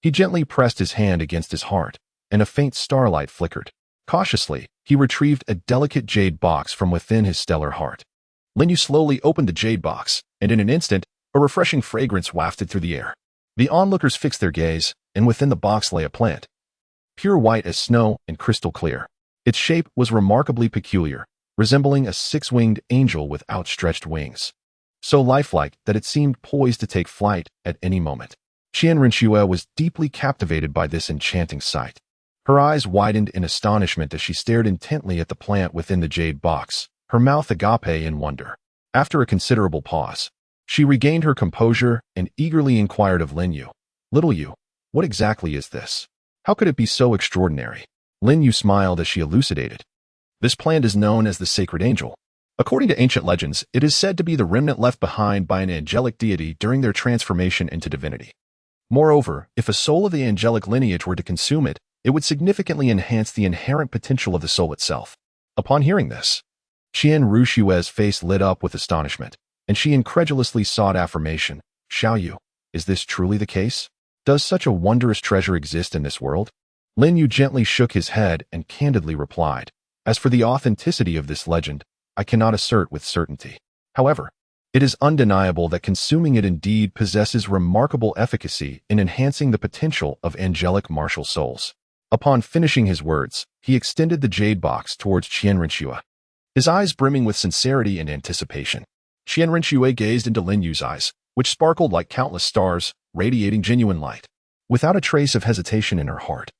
he gently pressed his hand against his heart, and a faint starlight flickered. Cautiously, he retrieved a delicate jade box from within his stellar heart. Lingyu slowly opened the jade box, and in an instant, a refreshing fragrance wafted through the air. The onlookers fixed their gaze, and within the box lay a plant, pure white as snow and crystal clear. Its shape was remarkably peculiar, resembling a 6-winged angel with outstretched wings, so lifelike that it seemed poised to take flight at any moment. Qianren was deeply captivated by this enchanting sight. Her eyes widened in astonishment as she stared intently at the plant within the jade box, her mouth agape in wonder. After a considerable pause, she regained her composure and eagerly inquired of Lingyu, "Little you, what exactly is this? How could it be so extraordinary?" Lingyu smiled as she elucidated. "This plant is known as the Sacred Angel. According to ancient legends, it is said to be the remnant left behind by an angelic deity during their transformation into divinity. Moreover, if a soul of the angelic lineage were to consume it, it would significantly enhance the inherent potential of the soul itself." Upon hearing this, Qianren face lit up with astonishment, and she incredulously sought affirmation. "Xiaoyu, is this truly the case? Does such a wondrous treasure exist in this world?" Lingyu gently shook his head and candidly replied, "As for the authenticity of this legend, I cannot assert with certainty. However, it is undeniable that consuming it indeed possesses remarkable efficacy in enhancing the potential of angelic martial souls." Upon finishing his words, he extended the jade box towards Qianren, his eyes brimming with sincerity and anticipation. Qianren gazed into Linyu's eyes, which sparkled like countless stars, radiating genuine light. Without a trace of hesitation in her heart,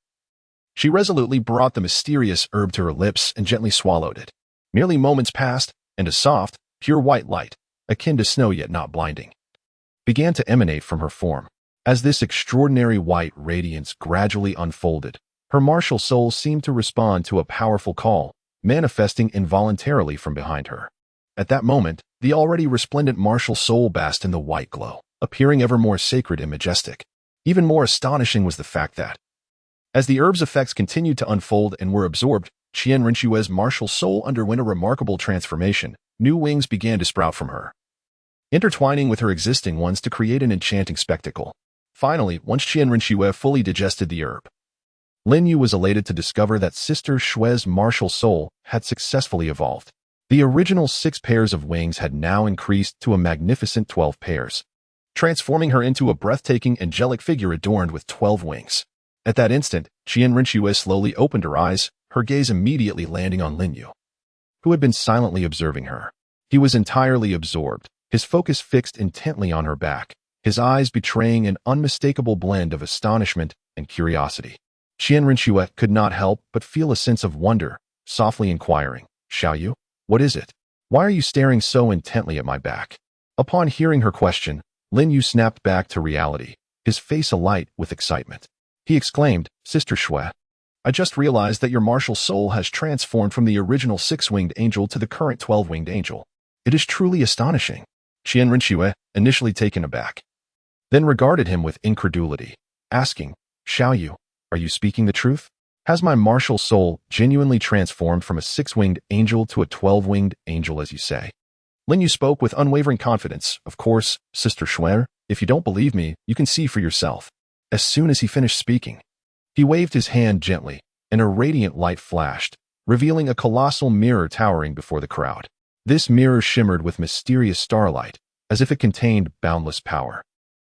she resolutely brought the mysterious herb to her lips and gently swallowed it. Merely moments passed, and a soft, pure white light, akin to snow yet not blinding, began to emanate from her form. As this extraordinary white radiance gradually unfolded, her martial soul seemed to respond to a powerful call, manifesting involuntarily from behind her. At that moment, the already resplendent martial soul basked in the white glow, appearing ever more sacred and majestic. Even more astonishing was the fact that, as the herb's effects continued to unfold and were absorbed, Qianren martial soul underwent a remarkable transformation. New wings began to sprout from her, intertwining with her existing ones to create an enchanting spectacle. Finally, once Qianren fully digested the herb, Lingyu was elated to discover that Sister Shui's martial soul had successfully evolved. The original 6 pairs of wings had now increased to a magnificent 12 pairs, transforming her into a breathtaking angelic figure adorned with 12 wings. At that instant, Qianren slowly opened her eyes, her gaze immediately landing on Lingyu, who had been silently observing her. He was entirely absorbed, his focus fixed intently on her back, his eyes betraying an unmistakable blend of astonishment and curiosity. Qianren could not help but feel a sense of wonder, softly inquiring, "Xiaoyu, what is it? Why are you staring so intently at my back?" Upon hearing her question, Lin Yu snapped back to reality, his face alight with excitement. He exclaimed, "Sister Shui, I just realized that your martial soul has transformed from the original 6-winged angel to the current 12-winged angel. It is truly astonishing." Qian Rinxue, initially taken aback, then regarded him with incredulity, asking, "Xiaoyu, are you speaking the truth? Has my martial soul genuinely transformed from a 6-winged angel to a 12-winged angel as you say?" Lin Yu spoke with unwavering confidence. "Of course, Sister Shui, if you don't believe me, you can see for yourself." As soon as he finished speaking, he waved his hand gently, and a radiant light flashed, revealing a colossal mirror towering before the crowd. This mirror shimmered with mysterious starlight, as if it contained boundless power.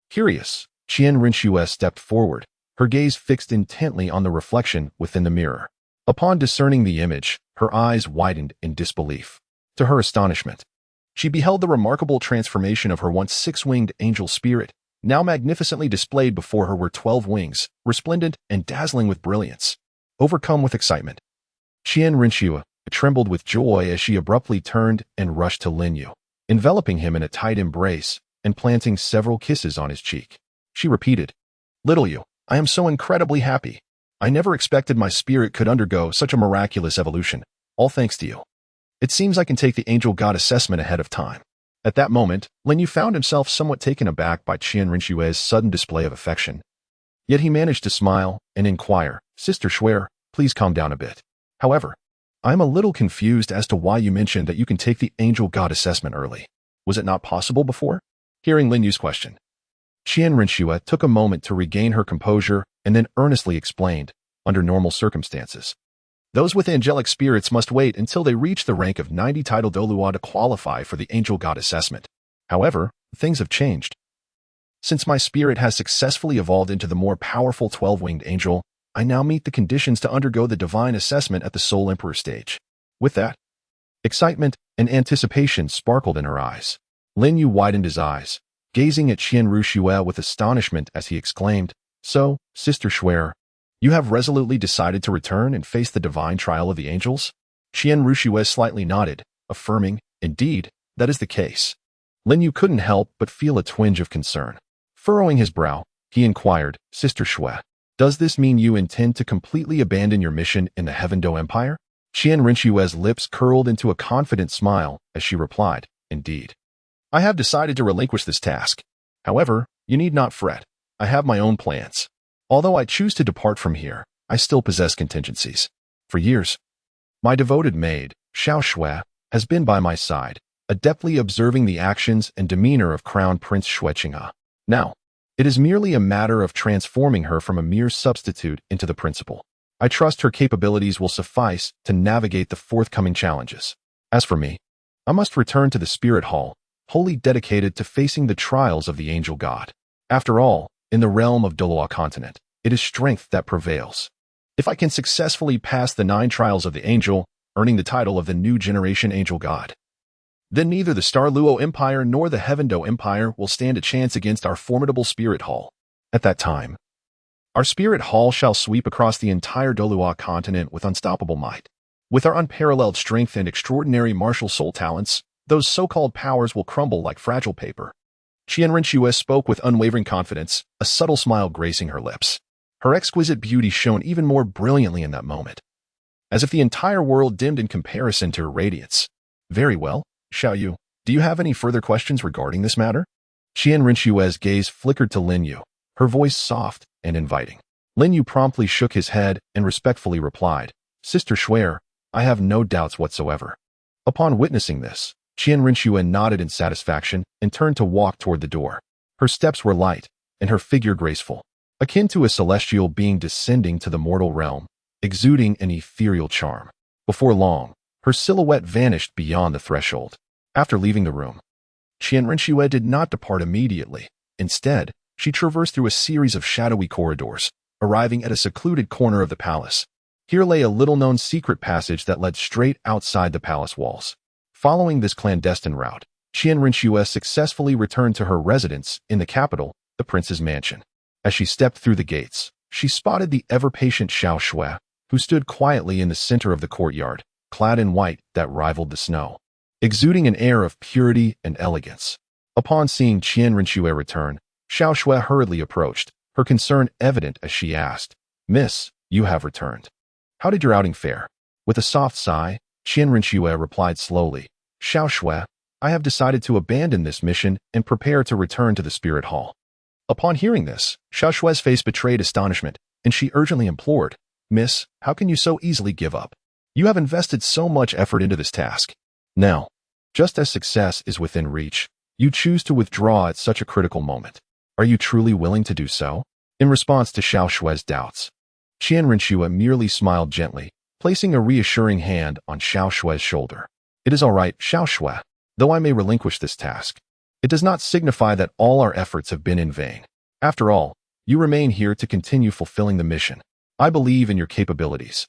Curious, Qian Rinxue stepped forward, her gaze fixed intently on the reflection within the mirror. Upon discerning the image, her eyes widened in disbelief. To her astonishment, she beheld the remarkable transformation of her once 6-winged angel spirit. Now magnificently displayed before her were 12 wings, resplendent and dazzling with brilliance. Overcome with excitement, Qian Rinxue trembled with joy as she abruptly turned and rushed to Lin Yu, enveloping him in a tight embrace and planting several kisses on his cheek. She repeated, "Little Yu, I am so incredibly happy. I never expected my spirit could undergo such a miraculous evolution, all thanks to you. It seems I can take the angel god assessment ahead of time." At that moment, Lin Yu found himself somewhat taken aback by Qian Rinxue's sudden display of affection. Yet he managed to smile and inquire, "Sister Shui, please calm down a bit. However, I am a little confused as to why you mentioned that you can take the angel god assessment early. Was it not possible before?" Hearing Lin Yu's question, Qian Rinxue took a moment to regain her composure and then earnestly explained, "Under normal circumstances, those with angelic spirits must wait until they reach the rank of 90 title Douluo to qualify for the angel god assessment. However, things have changed. Since my spirit has successfully evolved into the more powerful 12-winged angel, I now meet the conditions to undergo the divine assessment at the Soul Emperor stage." With that, excitement and anticipation sparkled in her eyes. Lin Yu widened his eyes, gazing at Qian Rinxue with astonishment as he exclaimed, "So, Sister Shui, you have resolutely decided to return and face the divine trial of the angels?" Qian Rinxue slightly nodded, affirming, "Indeed, that is the case." Lin Yu couldn't help but feel a twinge of concern. Furrowing his brow, he inquired, "Sister Shui, does this mean you intend to completely abandon your mission in the Heavendo Empire?" Qian Rinxue's lips curled into a confident smile as she replied, "Indeed. I have decided to relinquish this task. However, you need not fret. I have my own plans. Although I choose to depart from here, I still possess contingencies. For years, my devoted maid, Xiao Shui, has been by my side, adeptly observing the actions and demeanor of Crown Prince Shui Qinghe. Now, it is merely a matter of transforming her from a mere substitute into the principal. I trust her capabilities will suffice to navigate the forthcoming challenges. As for me, I must return to the Spirit Hall, wholly dedicated to facing the trials of the angel god. After all, in the realm of Douluo continent, it is strength that prevails. If I can successfully pass the 9 trials of the angel, earning the title of the new generation angel god, then neither the Douluo Empire nor the Heavendo Empire will stand a chance against our formidable Spirit Hall. At that time, our Spirit Hall shall sweep across the entire Douluo continent with unstoppable might. With our unparalleled strength and extraordinary martial soul talents, those so-called powers will crumble like fragile paper." Qian Rinxue spoke with unwavering confidence, a subtle smile gracing her lips. Her exquisite beauty shone even more brilliantly in that moment, as if the entire world dimmed in comparison to her radiance. "Very well, Xiaoyu, do you have any further questions regarding this matter?" Qian Rinxue's gaze flickered to Lin Yu, her voice soft and inviting. Lin Yu promptly shook his head and respectfully replied, "Sister Shui, I have no doubts whatsoever." Upon witnessing this, Qian Rinxue nodded in satisfaction and turned to walk toward the door. Her steps were light, and her figure graceful, akin to a celestial being descending to the mortal realm, exuding an ethereal charm. Before long, her silhouette vanished beyond the threshold. After leaving the room, Qian Rinxue did not depart immediately. Instead, she traversed through a series of shadowy corridors, arriving at a secluded corner of the palace. Here lay a little-known secret passage that led straight outside the palace walls. Following this clandestine route, Qian Rinxue successfully returned to her residence in the capital, the prince's mansion. As she stepped through the gates, she spotted the ever-patient Xiao Shui, who stood quietly in the center of the courtyard, clad in white that rivaled the snow, exuding an air of purity and elegance. Upon seeing Qian Rinxue return, Xiao Shui hurriedly approached, her concern evident as she asked, "Miss, you have returned. How did your outing fare?" With a soft sigh, Qian Rinxue replied slowly, "Xiao Shui, I have decided to abandon this mission and prepare to return to the Spirit Hall." Upon hearing this, Xiao Shui's face betrayed astonishment, and she urgently implored, "Miss, how can you so easily give up? You have invested so much effort into this task. Now, just as success is within reach, you choose to withdraw at such a critical moment. Are you truly willing to do so?" In response to Xiao Shui's doubts, Qian Rinxue merely smiled gently, placing a reassuring hand on Xiao Shui's shoulder. "It is all right, Xiao Shui. Though I may relinquish this task, it does not signify that all our efforts have been in vain. After all, you remain here to continue fulfilling the mission. I believe in your capabilities,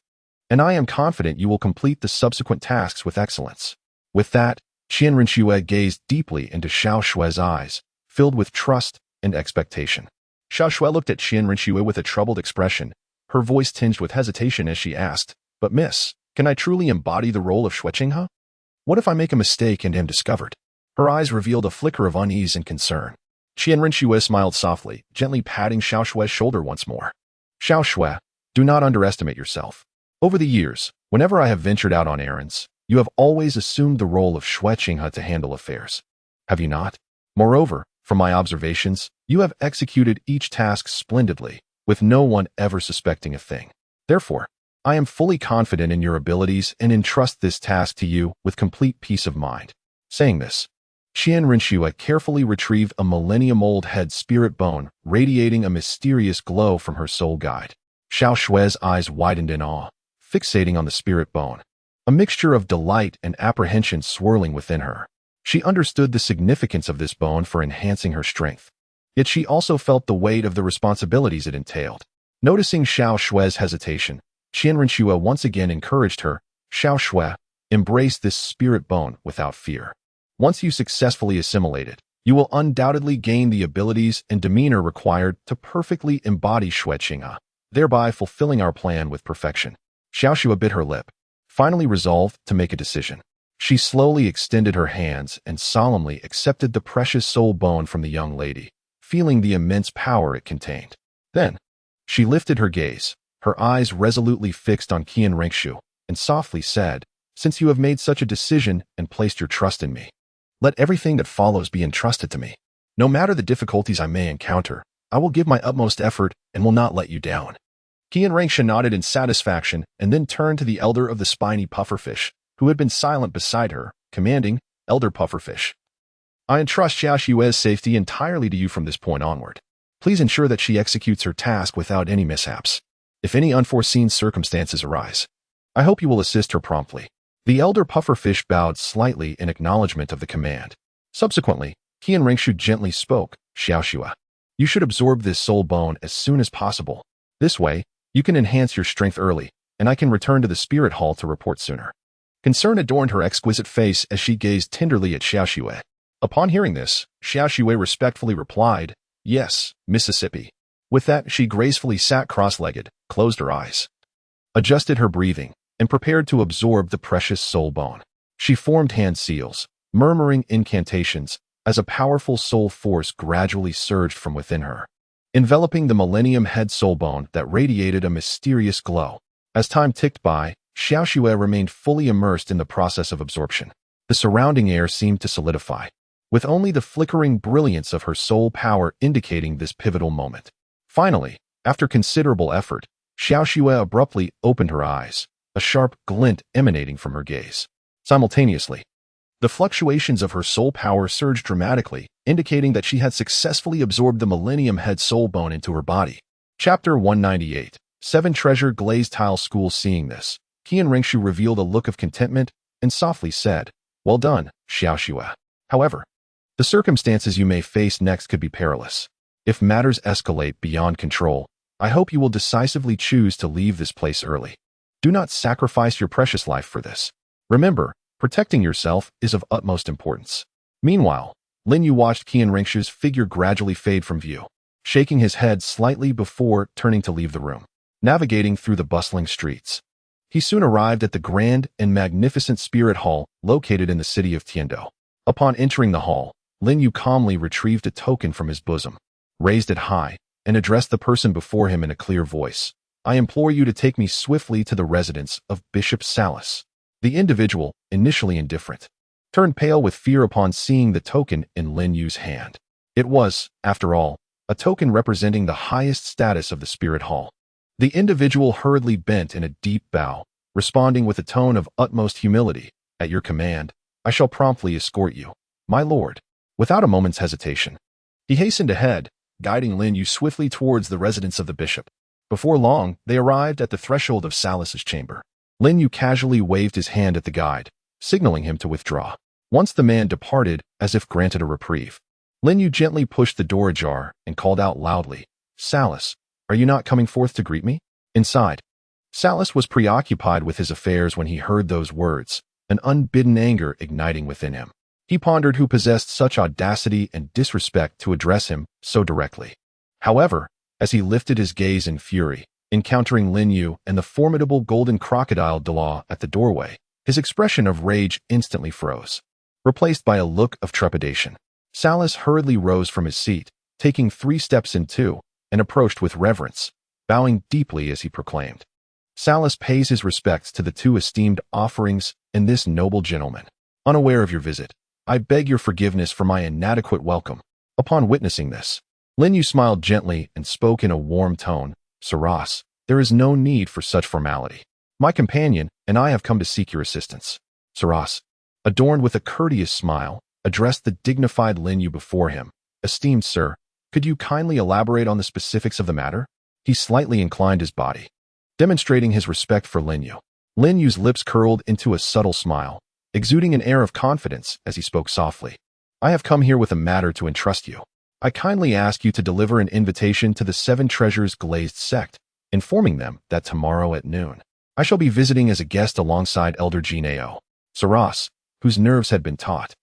and I am confident you will complete the subsequent tasks with excellence." With that, Qian Rinxue gazed deeply into Xiao Shui's eyes, filled with trust and expectation. Xiao Shui looked at Qian Rinxue with a troubled expression, her voice tinged with hesitation as she asked, "But miss, can I truly embody the role of Shui Qinghe? What if I make a mistake and am discovered?" Her eyes revealed a flicker of unease and concern. Qian Rinxue smiled softly, gently patting Xiao Shui's shoulder once more. "Xiao Shui, do not underestimate yourself. Over the years, whenever I have ventured out on errands, you have always assumed the role of Shui Qinghe to handle affairs. Have you not? Moreover, from my observations, you have executed each task splendidly, with no one ever suspecting a thing. Therefore, I am fully confident in your abilities and entrust this task to you with complete peace of mind." Saying this, Qian Rinxue carefully retrieved a millennium-old head spirit bone, radiating a mysterious glow from her soul guide. Xiao Shui's eyes widened in awe, fixating on the spirit bone, a mixture of delight and apprehension swirling within her. She understood the significance of this bone for enhancing her strength, yet she also felt the weight of the responsibilities it entailed. Noticing Xiao Shui's hesitation, Qian Rinxue once again encouraged her, "Xiao Shui, embrace this spirit bone without fear. Once you successfully assimilate it, you will undoubtedly gain the abilities and demeanor required to perfectly embody Shui Qinghe, thereby fulfilling our plan with perfection." Xiao Shui bit her lip, finally resolved to make a decision. She slowly extended her hands and solemnly accepted the precious soul bone from the young lady, feeling the immense power it contained. Then, she lifted her gaze, her eyes resolutely fixed on Qian Rinxue, and softly said, "Since you have made such a decision and placed your trust in me, let everything that follows be entrusted to me. No matter the difficulties I may encounter, I will give my utmost effort and will not let you down." Qian Rinxue nodded in satisfaction and then turned to the elder of the spiny pufferfish, who had been silent beside her, commanding, "Elder Pufferfish, I entrust Xiao Shui's safety entirely to you from this point onward. Please ensure that she executes her task without any mishaps. If any unforeseen circumstances arise, I hope you will assist her promptly." The elder pufferfish bowed slightly in acknowledgement of the command. Subsequently, Qian Rinxue gently spoke, "Xiao Shui, you should absorb this soul bone as soon as possible. This way, you can enhance your strength early, and I can return to the Spirit Hall to report sooner." Concern adorned her exquisite face as she gazed tenderly at Xiao Shui. Upon hearing this, Xiao Shui respectfully replied, "Yes, Mississippi." With that, she gracefully sat cross-legged, closed her eyes, adjusted her breathing, and prepared to absorb the precious soul bone. She formed hand seals, murmuring incantations, as a powerful soul force gradually surged from within her, enveloping the millennium head soul bone that radiated a mysterious glow. As time ticked by, Xiao Shui remained fully immersed in the process of absorption. The surrounding air seemed to solidify, with only the flickering brilliance of her soul power indicating this pivotal moment. Finally, after considerable effort, Xiao Shui abruptly opened her eyes, a sharp glint emanating from her gaze. Simultaneously, the fluctuations of her soul power surged dramatically, indicating that she had successfully absorbed the Millennium Head soul bone into her body. Chapter 198. 7 Treasure Glazed Tile School. Seeing this, Qian Rinxue revealed a look of contentment and softly said, "Well done, Xiao Shui. However, the circumstances you may face next could be perilous. If matters escalate beyond control, I hope you will decisively choose to leave this place early. Do not sacrifice your precious life for this. Remember, protecting yourself is of utmost importance." Meanwhile, Lin Yu watched Qian Rinxue's figure gradually fade from view, shaking his head slightly before turning to leave the room. Navigating through the bustling streets, he soon arrived at the grand and magnificent Spirit Hall located in the city of Tiando. Upon entering the hall, Lin Yu calmly retrieved a token from his bosom, raised it high, and addressed the person before him in a clear voice. I implore you to take me swiftly to the residence of Bishop Salas. The individual, initially indifferent, turned pale with fear upon seeing the token in Lin Yu's hand. It was, after all, a token representing the highest status of the spirit hall. The individual hurriedly bent in a deep bow, responding with a tone of utmost humility. At your command, I shall promptly escort you, my lord. Without a moment's hesitation, he hastened ahead, guiding Lin Yu swiftly towards the residence of the bishop. Before long, they arrived at the threshold of Salas's chamber. Lin Yu casually waved his hand at the guide, signaling him to withdraw. Once the man departed, as if granted a reprieve, Lin Yu gently pushed the door ajar and called out loudly, Salas, are you not coming forth to greet me? Inside, Salas was preoccupied with his affairs when he heard those words, an unbidden anger igniting within him. He pondered who possessed such audacity and disrespect to address him so directly. However, as he lifted his gaze in fury, encountering Lin Yu and the formidable golden crocodile Douluo at the doorway, his expression of rage instantly froze, replaced by a look of trepidation. Salas hurriedly rose from his seat, taking 3 steps in 2, and approached with reverence, bowing deeply as he proclaimed, Salas pays his respects to the 2 esteemed offerings and this noble gentleman. Unaware of your visit, I beg your forgiveness for my inadequate welcome. Upon witnessing this, Lin Yu smiled gently and spoke in a warm tone, Saras, there is no need for such formality. My companion and I have come to seek your assistance. Saras, adorned with a courteous smile, addressed the dignified Lin Yu before him. Esteemed sir, could you kindly elaborate on the specifics of the matter? He slightly inclined his body, demonstrating his respect for Lin Yu. Lin Yu's lips curled into a subtle smile, exuding an air of confidence as he spoke softly. I have come here with a matter to entrust you. I kindly ask you to deliver an invitation to the 7 Treasures Glazed sect, informing them that tomorrow at noon, I shall be visiting as a guest alongside Elder Jineo. Saras, whose nerves had been taut,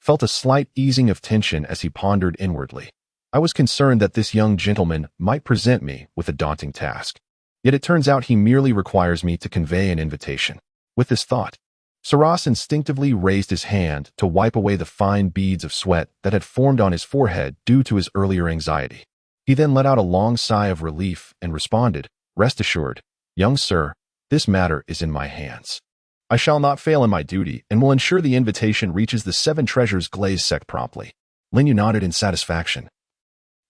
felt a slight easing of tension as he pondered inwardly. I was concerned that this young gentleman might present me with a daunting task. Yet it turns out he merely requires me to convey an invitation. With this thought, Saras instinctively raised his hand to wipe away the fine beads of sweat that had formed on his forehead due to his earlier anxiety. He then let out a long sigh of relief and responded, Rest assured, young sir, this matter is in my hands. I shall not fail in my duty and will ensure the invitation reaches the 7 Treasures Glazed sect promptly. Lin Yu nodded in satisfaction,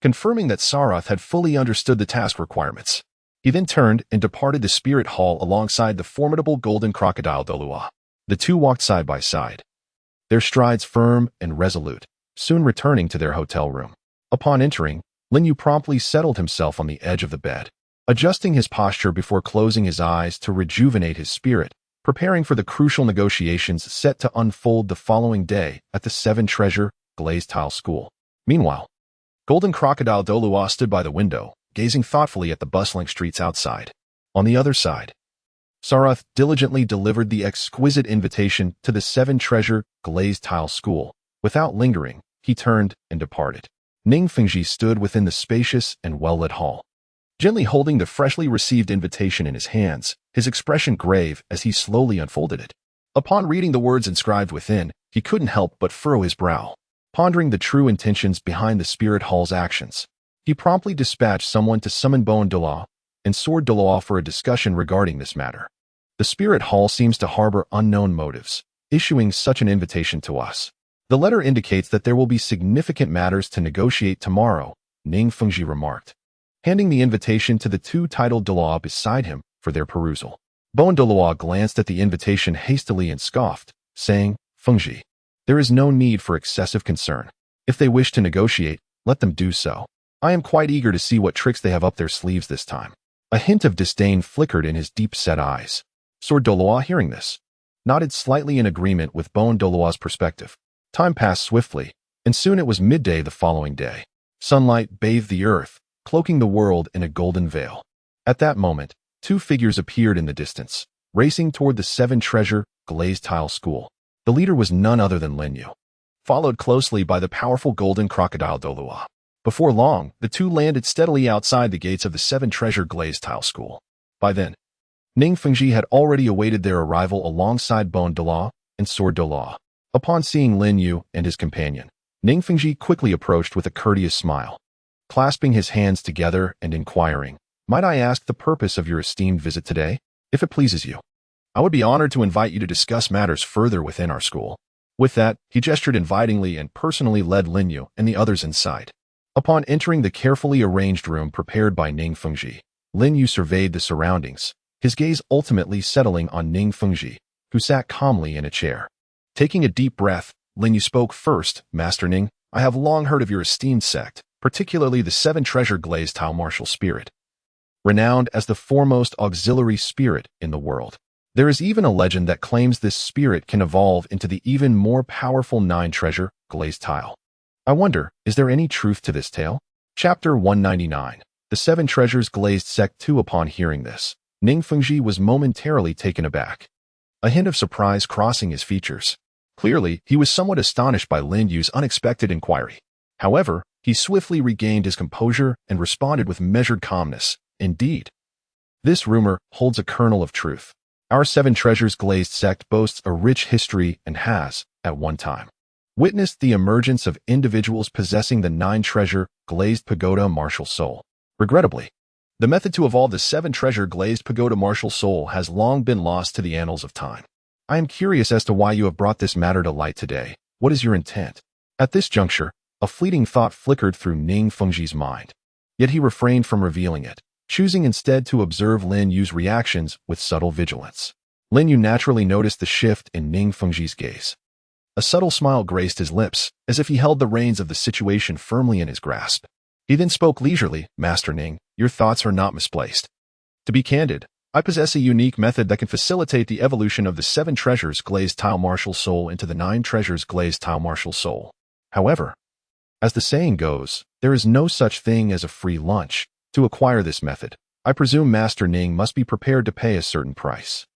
confirming that Sarath had fully understood the task requirements. He then turned and departed the spirit hall alongside the formidable golden crocodile Douluo. The 2 walked side by side, their strides firm and resolute, soon returning to their hotel room. Upon entering, Lin Yu promptly settled himself on the edge of the bed, adjusting his posture before closing his eyes to rejuvenate his spirit, preparing for the crucial negotiations set to unfold the following day at the 7 Treasure Glazed Tile School. Meanwhile, golden crocodile Douluo stood by the window, gazing thoughtfully at the bustling streets outside. On the other side, Sarath diligently delivered the exquisite invitation to the 7 Treasure Glazed Tile School. Without lingering, he turned and departed. Ning Fengji stood within the spacious and well-lit hall, gently holding the freshly received invitation in his hands, his expression grave as he slowly unfolded it. Upon reading the words inscribed within, he couldn't help but furrow his brow, pondering the true intentions behind the spirit hall's actions. He promptly dispatched someone to summon Bone Douluo and Sword Douluo for a discussion regarding this matter. The spirit hall seems to harbor unknown motives, issuing such an invitation to us. The letter indicates that there will be significant matters to negotiate tomorrow, Ning Fengji remarked, handing the invitation to the 2 titled Douluo beside him for their perusal. Bone Douluo glanced at the invitation hastily and scoffed, saying, Fengji, there is no need for excessive concern. If they wish to negotiate, let them do so. I am quite eager to see what tricks they have up their sleeves this time. A hint of disdain flickered in his deep-set eyes. Sword Douluo, hearing this, nodded slightly in agreement with Bone Douluo's perspective. Time passed swiftly, and soon it was midday the following day. Sunlight bathed the earth, cloaking the world in a golden veil. At that moment, 2 figures appeared in the distance, racing toward the 7 Treasure Glazed Tile School. The leader was none other than Lin Yu, followed closely by the powerful golden crocodile Douluo. Before long, the 2 landed steadily outside the gates of the 7 Treasure Glazed Tile School. By then, Ning Fengji had already awaited their arrival alongside Bone Douluo and Sword Douluo. Upon seeing Lin Yu and his companion, Ning Fengji quickly approached with a courteous smile, clasping his hands together and inquiring, "Might I ask the purpose of your esteemed visit today, if it pleases you? I would be honored to invite you to discuss matters further within our school." With that, he gestured invitingly and personally led Lin Yu and the others inside. Upon entering the carefully arranged room prepared by Ning Fengji, Lin Yu surveyed the surroundings, his gaze ultimately settling on Ning Fengji, who sat calmly in a chair. Taking a deep breath, Lin Yu spoke first. "Master Ning, I have long heard of your esteemed sect, particularly the Seven Treasure Glazed Tile Martial Spirit, renowned as the foremost auxiliary spirit in the world. There is even a legend that claims this spirit can evolve into the even more powerful Nine Treasure Glazed Tile. I wonder, is there any truth to this tale?" Chapter 199. The Seven Treasures Glazed Sect 2. Upon hearing this, Ning Fengji was momentarily taken aback, a hint of surprise crossing his features. Clearly, he was somewhat astonished by Lin Yu's unexpected inquiry. However, he swiftly regained his composure and responded with measured calmness. "Indeed, this rumor holds a kernel of truth. Our Seven Treasures Glazed sect boasts a rich history and has, at one time, witnessed the emergence of individuals possessing the Nine Treasure Glazed Pagoda Martial Soul. Regrettably, the method to evolve the Seven Treasure Glazed Pagoda Martial Soul has long been lost to the annals of time. I am curious as to why you have brought this matter to light today. What is your intent?" At this juncture, a fleeting thought flickered through Ning Fengji's mind, yet he refrained from revealing it, choosing instead to observe Lin Yu's reactions with subtle vigilance. Lin Yu naturally noticed the shift in Ning Fengji's gaze. A subtle smile graced his lips, as if he held the reins of the situation firmly in his grasp. He then spoke leisurely, "Master Ning, your thoughts are not misplaced. To be candid, I possess a unique method that can facilitate the evolution of the Seven Treasures Glazed Tile Martial Soul into the Nine Treasures Glazed Tile Martial Soul. However, as the saying goes, there is no such thing as a free lunch. To acquire this method, I presume Master Ning must be prepared to pay a certain price.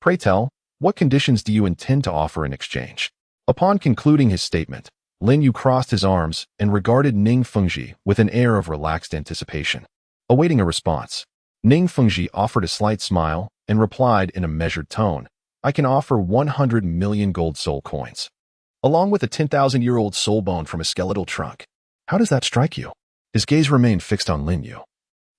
Pray tell, what conditions do you intend to offer in exchange?" Upon concluding his statement, Lin Yu crossed his arms and regarded Ning Fengji with an air of relaxed anticipation. Awaiting a response, Ning Fengji offered a slight smile and replied in a measured tone, "I can offer 100 million gold soul coins, along with a 10,000-year-old soul bone from a skeletal trunk. How does that strike you?" His gaze remained fixed on Lin Yu,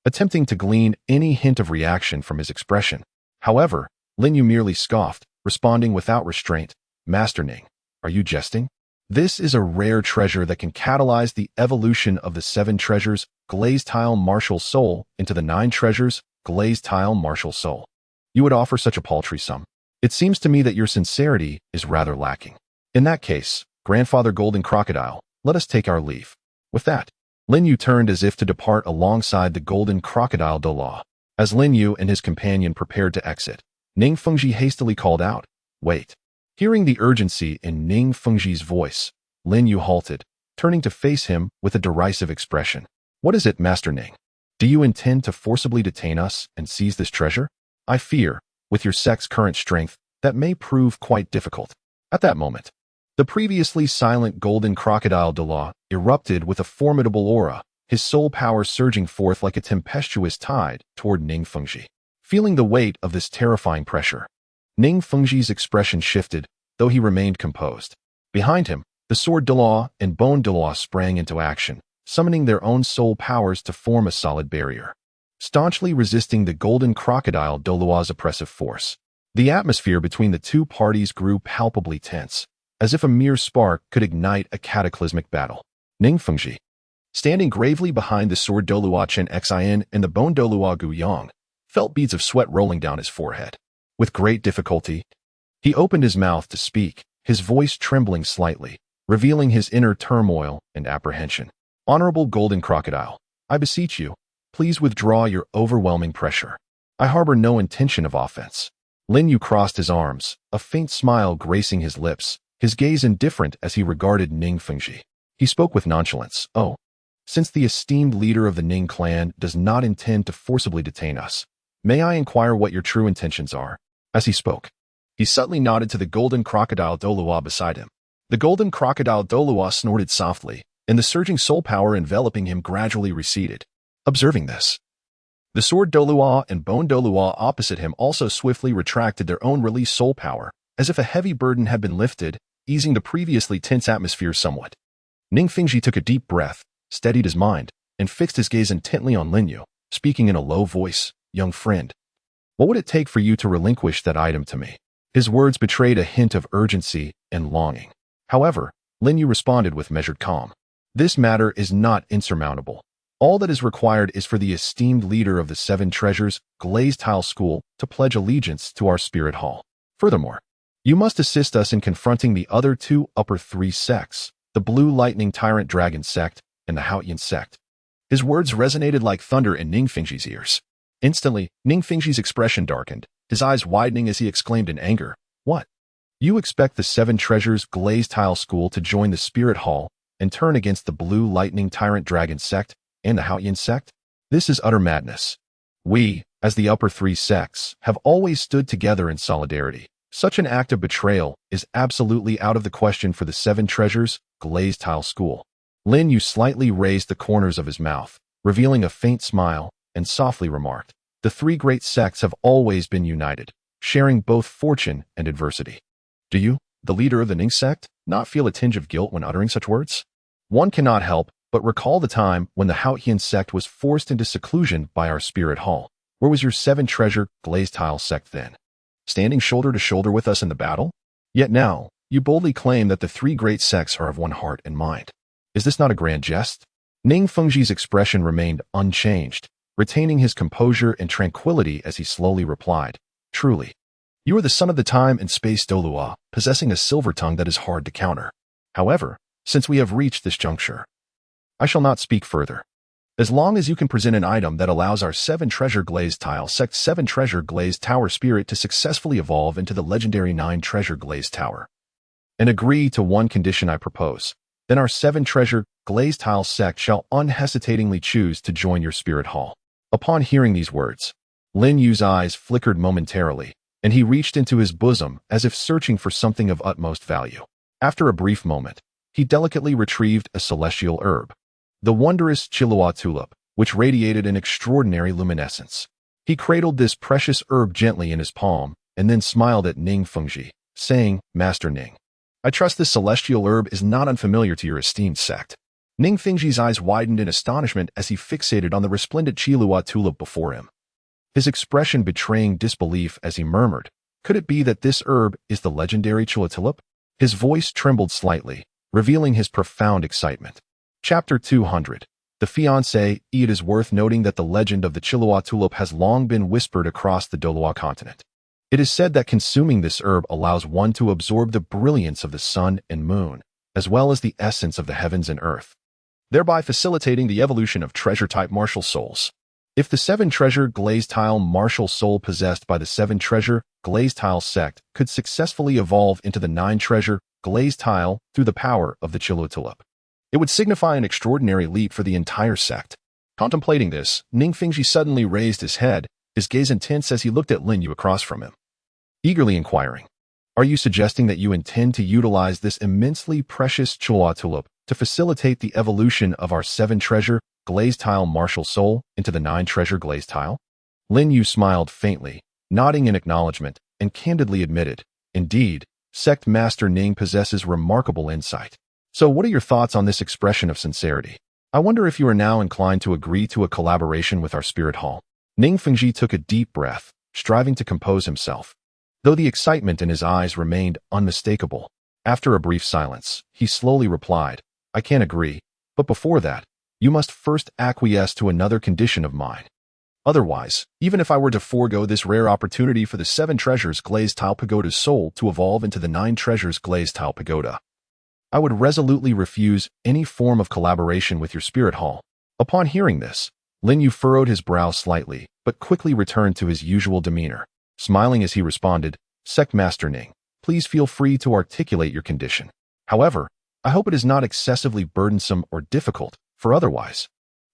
attempting to glean any hint of reaction from his expression. However, Lin Yu merely scoffed, responding without restraint, "Master Ning, are you jesting? This is a rare treasure that can catalyze the evolution of the Seven Treasures Glazed Tile Martial Soul into the Nine Treasures Glazed Tile Martial Soul. You would offer such a paltry sum? It seems to me that your sincerity is rather lacking. In that case, Grandfather Golden Crocodile, let us take our leave." With that, Lin Yu turned as if to depart alongside the Golden Crocodile Douluo. As Lin Yu and his companion prepared to exit, Ning Fengji hastily called out, "Wait." Hearing the urgency in Ning Fengji's voice, Lin Yu halted, turning to face him with a derisive expression. "What is it, Master Ning? Do you intend to forcibly detain us and seize this treasure? I fear, with your sect's current strength, that may prove quite difficult." At that moment, the previously silent Golden Crocodile Douluo erupted with a formidable aura, his soul power surging forth like a tempestuous tide toward Ning Fengji. Feeling the weight of this terrifying pressure, Ning Fengji's expression shifted, though he remained composed. Behind him, the Sword Douluo and Bone Douluo sprang into action, summoning their own soul powers to form a solid barrier, staunchly resisting the Golden Crocodile Douluo's oppressive force. The atmosphere between the two parties grew palpably tense, as if a mere spark could ignite a cataclysmic battle. Ning Fengji, standing gravely behind the Sword Douluo Chen Xin and the Bone Douluo Gu Yang, felt beads of sweat rolling down his forehead. With great difficulty, he opened his mouth to speak, his voice trembling slightly, revealing his inner turmoil and apprehension. "Honorable Golden Crocodile, I beseech you, please withdraw your overwhelming pressure. I harbor no intention of offense." Lin Yu crossed his arms, a faint smile gracing his lips, his gaze indifferent as he regarded Ning Fengji. He spoke with nonchalance, "Oh, since the esteemed leader of the Ning clan does not intend to forcibly detain us, may I inquire what your true intentions are?" As he spoke, he subtly nodded to the Golden Crocodile Douluo beside him. The Golden Crocodile Douluo snorted softly, and the surging soul power enveloping him gradually receded. Observing this, the Sword Douluo and Bone Douluo opposite him also swiftly retracted their own released soul power, as if a heavy burden had been lifted, easing the previously tense atmosphere somewhat. Ning Fingji took a deep breath, steadied his mind, and fixed his gaze intently on Lin Yu, speaking in a low voice. Young friend, what would it take for you to relinquish that item to me? His words betrayed a hint of urgency and longing. However, Lin Yu responded with measured calm. This matter is not insurmountable. All that is required is for the esteemed leader of the Seven Treasures Glazed Tile School to pledge allegiance to our spirit hall. Furthermore, you must assist us in confronting the other two upper three sects, the Blue Lightning Tyrant Dragon sect and the Haotian sect. His words resonated like thunder in Ning Fingji's ears. Instantly, Ning Fingji's expression darkened, his eyes widening as he exclaimed in anger, "What? You expect the Seven Treasures Glazed Tile School to join the Spirit Hall and turn against the Blue Lightning Tyrant Dragon sect and the Haotian sect? This is utter madness. We, as the upper three sects, have always stood together in solidarity. Such an act of betrayal is absolutely out of the question for the Seven Treasures Glazed Tile School." Lin Yu slightly raised the corners of his mouth, revealing a faint smile, and softly remarked, "The three great sects have always been united, sharing both fortune and adversity. Do you, the leader of the Ning sect, not feel a tinge of guilt when uttering such words? One cannot help but recall the time when the Haotian sect was forced into seclusion by our spirit hall. Where was your Seven Treasure Glazed Tile sect then? Standing shoulder to shoulder with us in the battle? Yet now, you boldly claim that the three great sects are of one heart and mind. Is this not a grand jest?" Ning Fengji's expression remained unchanged, retaining his composure and tranquility as he slowly replied, "Truly, you are the son of the time and space Douluo, possessing a silver tongue that is hard to counter. However, since we have reached this juncture, I shall not speak further. As long as you can present an item that allows our Seven Treasure Glazed Tile Sect Seven Treasure Glazed Tower Spirit to successfully evolve into the legendary Nine Treasure Glazed Tower, and agree to one condition I propose, then our Seven Treasure Glazed Tile Sect shall unhesitatingly choose to join your spirit hall." Upon hearing these words, Lin Yu's eyes flickered momentarily, and he reached into his bosom as if searching for something of utmost value. After a brief moment, he delicately retrieved a celestial herb, the wondrous Chilua tulip, which radiated an extraordinary luminescence. He cradled this precious herb gently in his palm, and then smiled at Ning Fengji, saying, "Master Ning, I trust this celestial herb is not unfamiliar to your esteemed sect." Ning Fengji's eyes widened in astonishment as he fixated on the resplendent Chilua tulip before him, his expression betraying disbelief as he murmured, "Could it be that this herb is the legendary Chilua tulip?" His voice trembled slightly, revealing his profound excitement. Chapter 200. The Fiancé. It is worth noting that the legend of the Chilua tulip has long been whispered across the Douluo continent. It is said that consuming this herb allows one to absorb the brilliance of the sun and moon, as well as the essence of the heavens and earth, thereby facilitating the evolution of treasure-type martial souls. If the Seven Treasure Glazed Tile martial soul possessed by the Seven Treasure Glazed Tile sect could successfully evolve into the Nine Treasure Glazed Tile through the power of the Chilua tulip, it would signify an extraordinary leap for the entire sect. Contemplating this, Ning Fengji suddenly raised his head, his gaze intense as he looked at Lin Yu across from him, eagerly inquiring, "Are you suggesting that you intend to utilize this immensely precious Chilua tulip to facilitate the evolution of our Seven Treasure Glazed Tile martial soul into the Nine Treasure Glazed Tile?" Lin Yu smiled faintly, nodding in acknowledgement, and candidly admitted, "Indeed, Sect Master Ning possesses remarkable insight. So what are your thoughts on this expression of sincerity? I wonder if you are now inclined to agree to a collaboration with our spirit hall." Ning Fengji took a deep breath, striving to compose himself, though the excitement in his eyes remained unmistakable. After a brief silence, he slowly replied, "I can agree, but before that, you must first acquiesce to another condition of mine. Otherwise, even if I were to forego this rare opportunity for the Seven Treasures Glazed Tile Pagoda's soul to evolve into the Nine Treasures Glazed Tile Pagoda, I would resolutely refuse any form of collaboration with your spirit hall." Upon hearing this, Lin Yu furrowed his brow slightly, but quickly returned to his usual demeanor, smiling as he responded, "Sect Master Ning, please feel free to articulate your condition. However, I hope it is not excessively burdensome or difficult, for otherwise,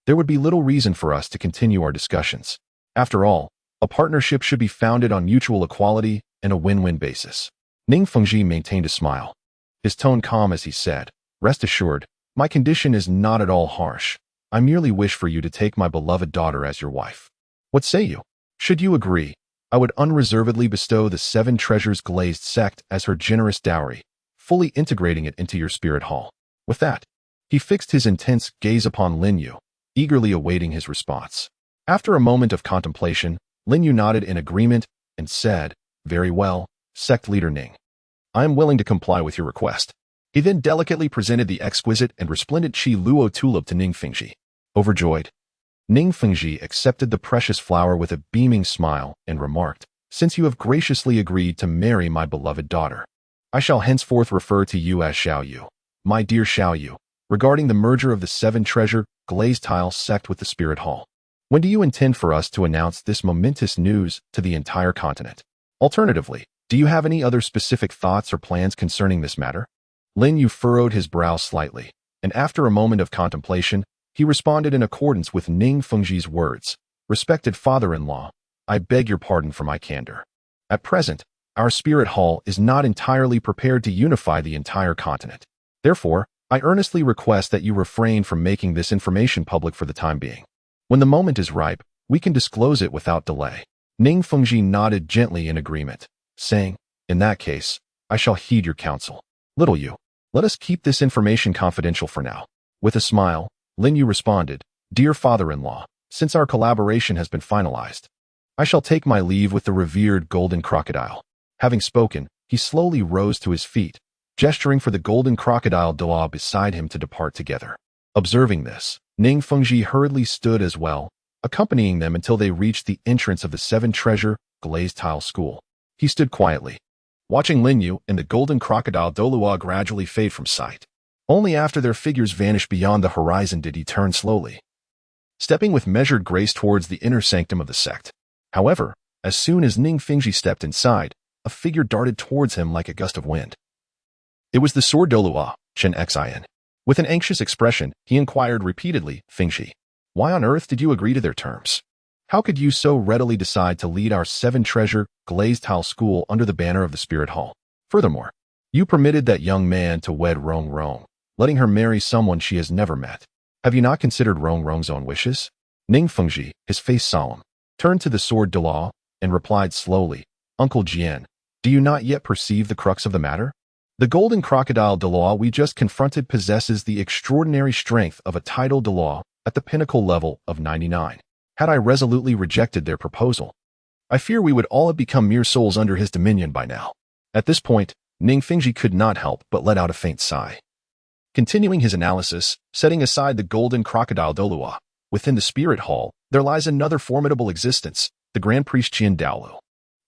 there would be little reason for us to continue our discussions. After all, a partnership should be founded on mutual equality and a win-win basis." Ning Fengji maintained a smile, his tone calm as he said, "Rest assured, my condition is not at all harsh. I merely wish for you to take my beloved daughter as your wife. What say you? Should you agree, I would unreservedly bestow the Seven Treasures Glazed sect as her generous dowry, fully integrating it into your spirit hall." With that, He fixed his intense gaze upon Lin Yu, eagerly awaiting his response. After a moment of contemplation, Lin Yu nodded in agreement and said, "Very well, sect leader Ning. I am willing to comply with your request." He then delicately presented the exquisite and resplendent Qi Luo tulip to Ning Fengji. Overjoyed, Ning Fengji accepted the precious flower with a beaming smile and remarked, "Since you have graciously agreed to marry my beloved daughter, I shall henceforth refer to you as Xiao Yu. My dear Xiao Yu, regarding the merger of the Seven Treasure Glazed Tile sect with the Spirit Hall, when do you intend for us to announce this momentous news to the entire continent? Alternatively, do you have any other specific thoughts or plans concerning this matter?" Lin Yu furrowed his brow slightly, and after a moment of contemplation, he responded in accordance with Ning Fengji's words, "Respected father-in-law, I beg your pardon for my candor. At present, our Spirit Hall is not entirely prepared to unify the entire continent. Therefore, I earnestly request that you refrain from making this information public for the time being. When the moment is ripe, we can disclose it without delay." Ning Fengji nodded gently in agreement, saying, "In that case, I shall heed your counsel. Little Yu, let us keep this information confidential for now." With a smile, Lin Yu responded, "Dear father-in-law, since our collaboration has been finalized, I shall take my leave with the revered golden crocodile." Having spoken, he slowly rose to his feet, gesturing for the golden crocodile Douluo beside him to depart together. Observing this, Ning Fengji hurriedly stood as well, accompanying them until they reached the entrance of the Seven Treasure Glazed Tile School. He stood quietly, watching Lin Yu and the golden crocodile Douluo gradually fade from sight. Only after their figures vanished beyond the horizon did he turn slowly, stepping with measured grace towards the inner sanctum of the sect. However, as soon as Ning Fengji stepped inside, a figure darted towards him like a gust of wind. It was the sword Douluo, Chen Xin. With an anxious expression, he inquired repeatedly, "Fengji, why on earth did you agree to their terms? How could you so readily decide to lead our Seven Treasure Glazed Tile School under the banner of the Spirit Hall? Furthermore, you permitted that young man to wed Rong Rong, letting her marry someone she has never met. Have you not considered Rong Rong's own wishes?" Ning Fengji, his face solemn, turned to the sword Douluo and replied slowly, "Uncle Jian, do you not yet perceive the crux of the matter? The golden crocodile Douluo we just confronted possesses the extraordinary strength of a tidal Douluo at the pinnacle level of 99. Had I resolutely rejected their proposal, I fear we would all have become mere souls under his dominion by now." At this point, Ning Fengji could not help but let out a faint sigh. Continuing his analysis, setting aside the golden crocodile Douluo, within the Spirit Hall, there lies another formidable existence, the Grand Priest Qian Douluo.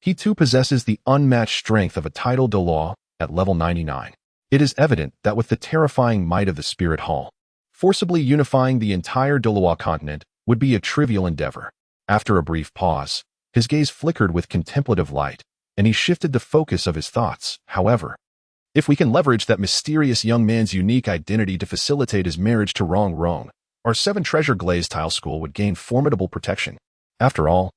He too possesses the unmatched strength of a tidal Douluo at level 99. It is evident that with the terrifying might of the Spirit Hall, forcibly unifying the entire Douluo continent would be a trivial endeavor. After a brief pause, his gaze flickered with contemplative light, and he shifted the focus of his thoughts. "However, if we can leverage that mysterious young man's unique identity to facilitate his marriage to Rong Rong, our Seven Treasure Glazed Tile School would gain formidable protection. After all,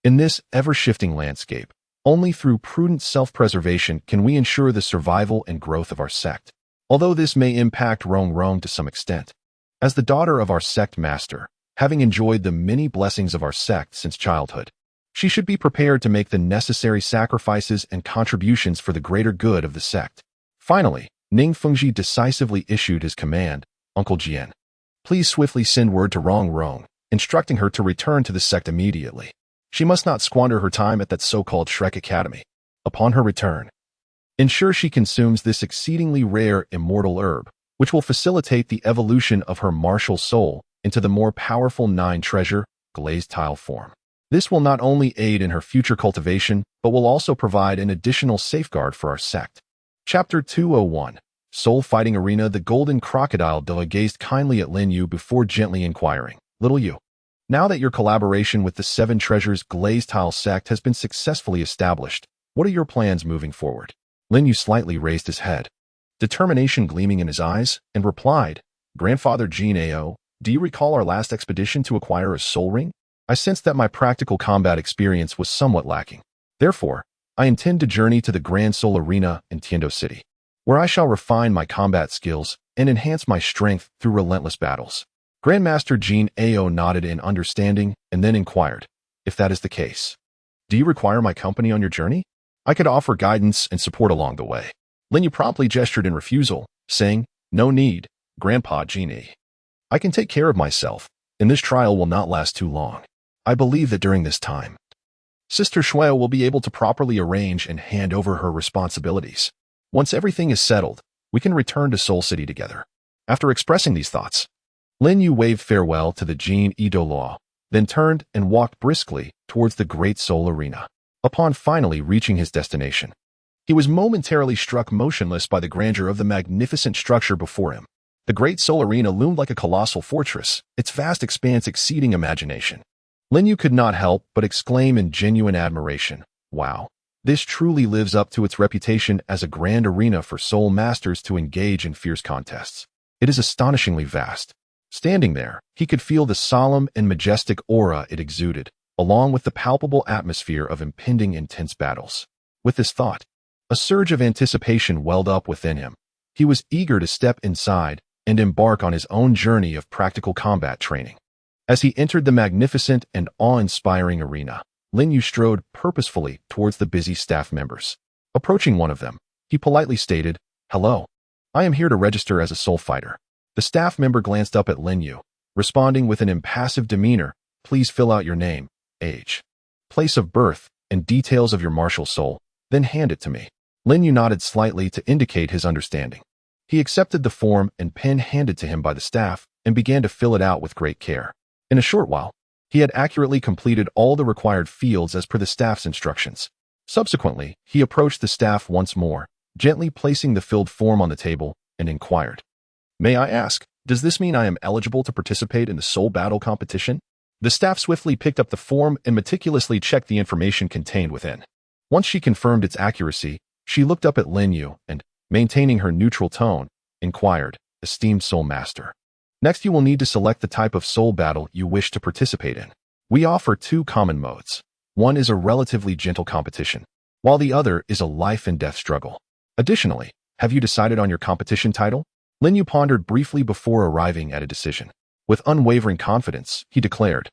in this ever-shifting landscape, only through prudent self-preservation can we ensure the survival and growth of our sect. Although this may impact Rong Rong to some extent, as the daughter of our sect master, having enjoyed the many blessings of our sect since childhood, she should be prepared to make the necessary sacrifices and contributions for the greater good of the sect." Finally, Ning Fengji decisively issued his command, "Uncle Jian, please swiftly send word to Rong Rong, instructing her to return to the sect immediately. She must not squander her time at that so-called Shrek Academy. Upon her return, ensure she consumes this exceedingly rare immortal herb, which will facilitate the evolution of her martial soul into the more powerful Nine Treasure Glazed Tile form. This will not only aid in her future cultivation, but will also provide an additional safeguard for our sect." Chapter 201, Soul Fighting Arena. The golden crocodile Douluo gazed kindly at Lin Yu before gently inquiring, "Little Yu, now that your collaboration with the Seven Treasures Glazed Tile sect has been successfully established, what are your plans moving forward?" Lin Yu slightly raised his head, determination gleaming in his eyes, and replied, "Grandfather Jin Ao, do you recall our last expedition to acquire a soul ring? I sensed that my practical combat experience was somewhat lacking. Therefore, I intend to journey to the Grand Soul Arena in Tiando City, where I shall refine my combat skills and enhance my strength through relentless battles." Grandmaster Jin Ao nodded in understanding and then inquired, "If that is the case, do you require my company on your journey? I could offer guidance and support along the way." Lin Yu promptly gestured in refusal, saying, "No need. Grandpa Genie. I can take care of myself, and this trial will not last too long. I believe that during this time, Sister Shui will be able to properly arrange and hand over her responsibilities. Once everything is settled, we can return to Seoul City together. After expressing these thoughts, Lin Yu waved farewell to the Jin Douluo, then turned and walked briskly towards the Great Seoul Arena. Upon finally reaching his destination, he was momentarily struck motionless by the grandeur of the magnificent structure before him. The Great Seoul Arena loomed like a colossal fortress, its vast expanse exceeding imagination. Lin Yu could not help but exclaim in genuine admiration, "Wow, this truly lives up to its reputation as a grand arena for Seoul masters to engage in fierce contests. It is astonishingly vast." Standing there, he could feel the solemn and majestic aura it exuded, along with the palpable atmosphere of impending intense battles. With this thought, a surge of anticipation welled up within him. He was eager to step inside and embark on his own journey of practical combat training. As he entered the magnificent and awe-inspiring arena, Lin Yu strode purposefully towards the busy staff members. Approaching one of them, he politely stated, "Hello. I am here to register as a soul fighter." The staff member glanced up at Lin Yu, responding with an impassive demeanor, "Please fill out your name, age, place of birth, and details of your martial soul, then hand it to me." Lin Yu nodded slightly to indicate his understanding. He accepted the form and pen handed to him by the staff and began to fill it out with great care. In a short while, he had accurately completed all the required fields as per the staff's instructions. Subsequently, he approached the staff once more, gently placing the filled form on the table, and inquired, "May I ask, does this mean I am eligible to participate in the soul battle competition?" The staff swiftly picked up the form and meticulously checked the information contained within. Once she confirmed its accuracy, she looked up at Lin Yu and, maintaining her neutral tone, inquired, "Esteemed soul master. Next, you will need to select the type of soul battle you wish to participate in. We offer two common modes. One is a relatively gentle competition, while the other is a life and death struggle. Additionally, have you decided on your competition title?" Lin Yu pondered briefly before arriving at a decision. With unwavering confidence, he declared,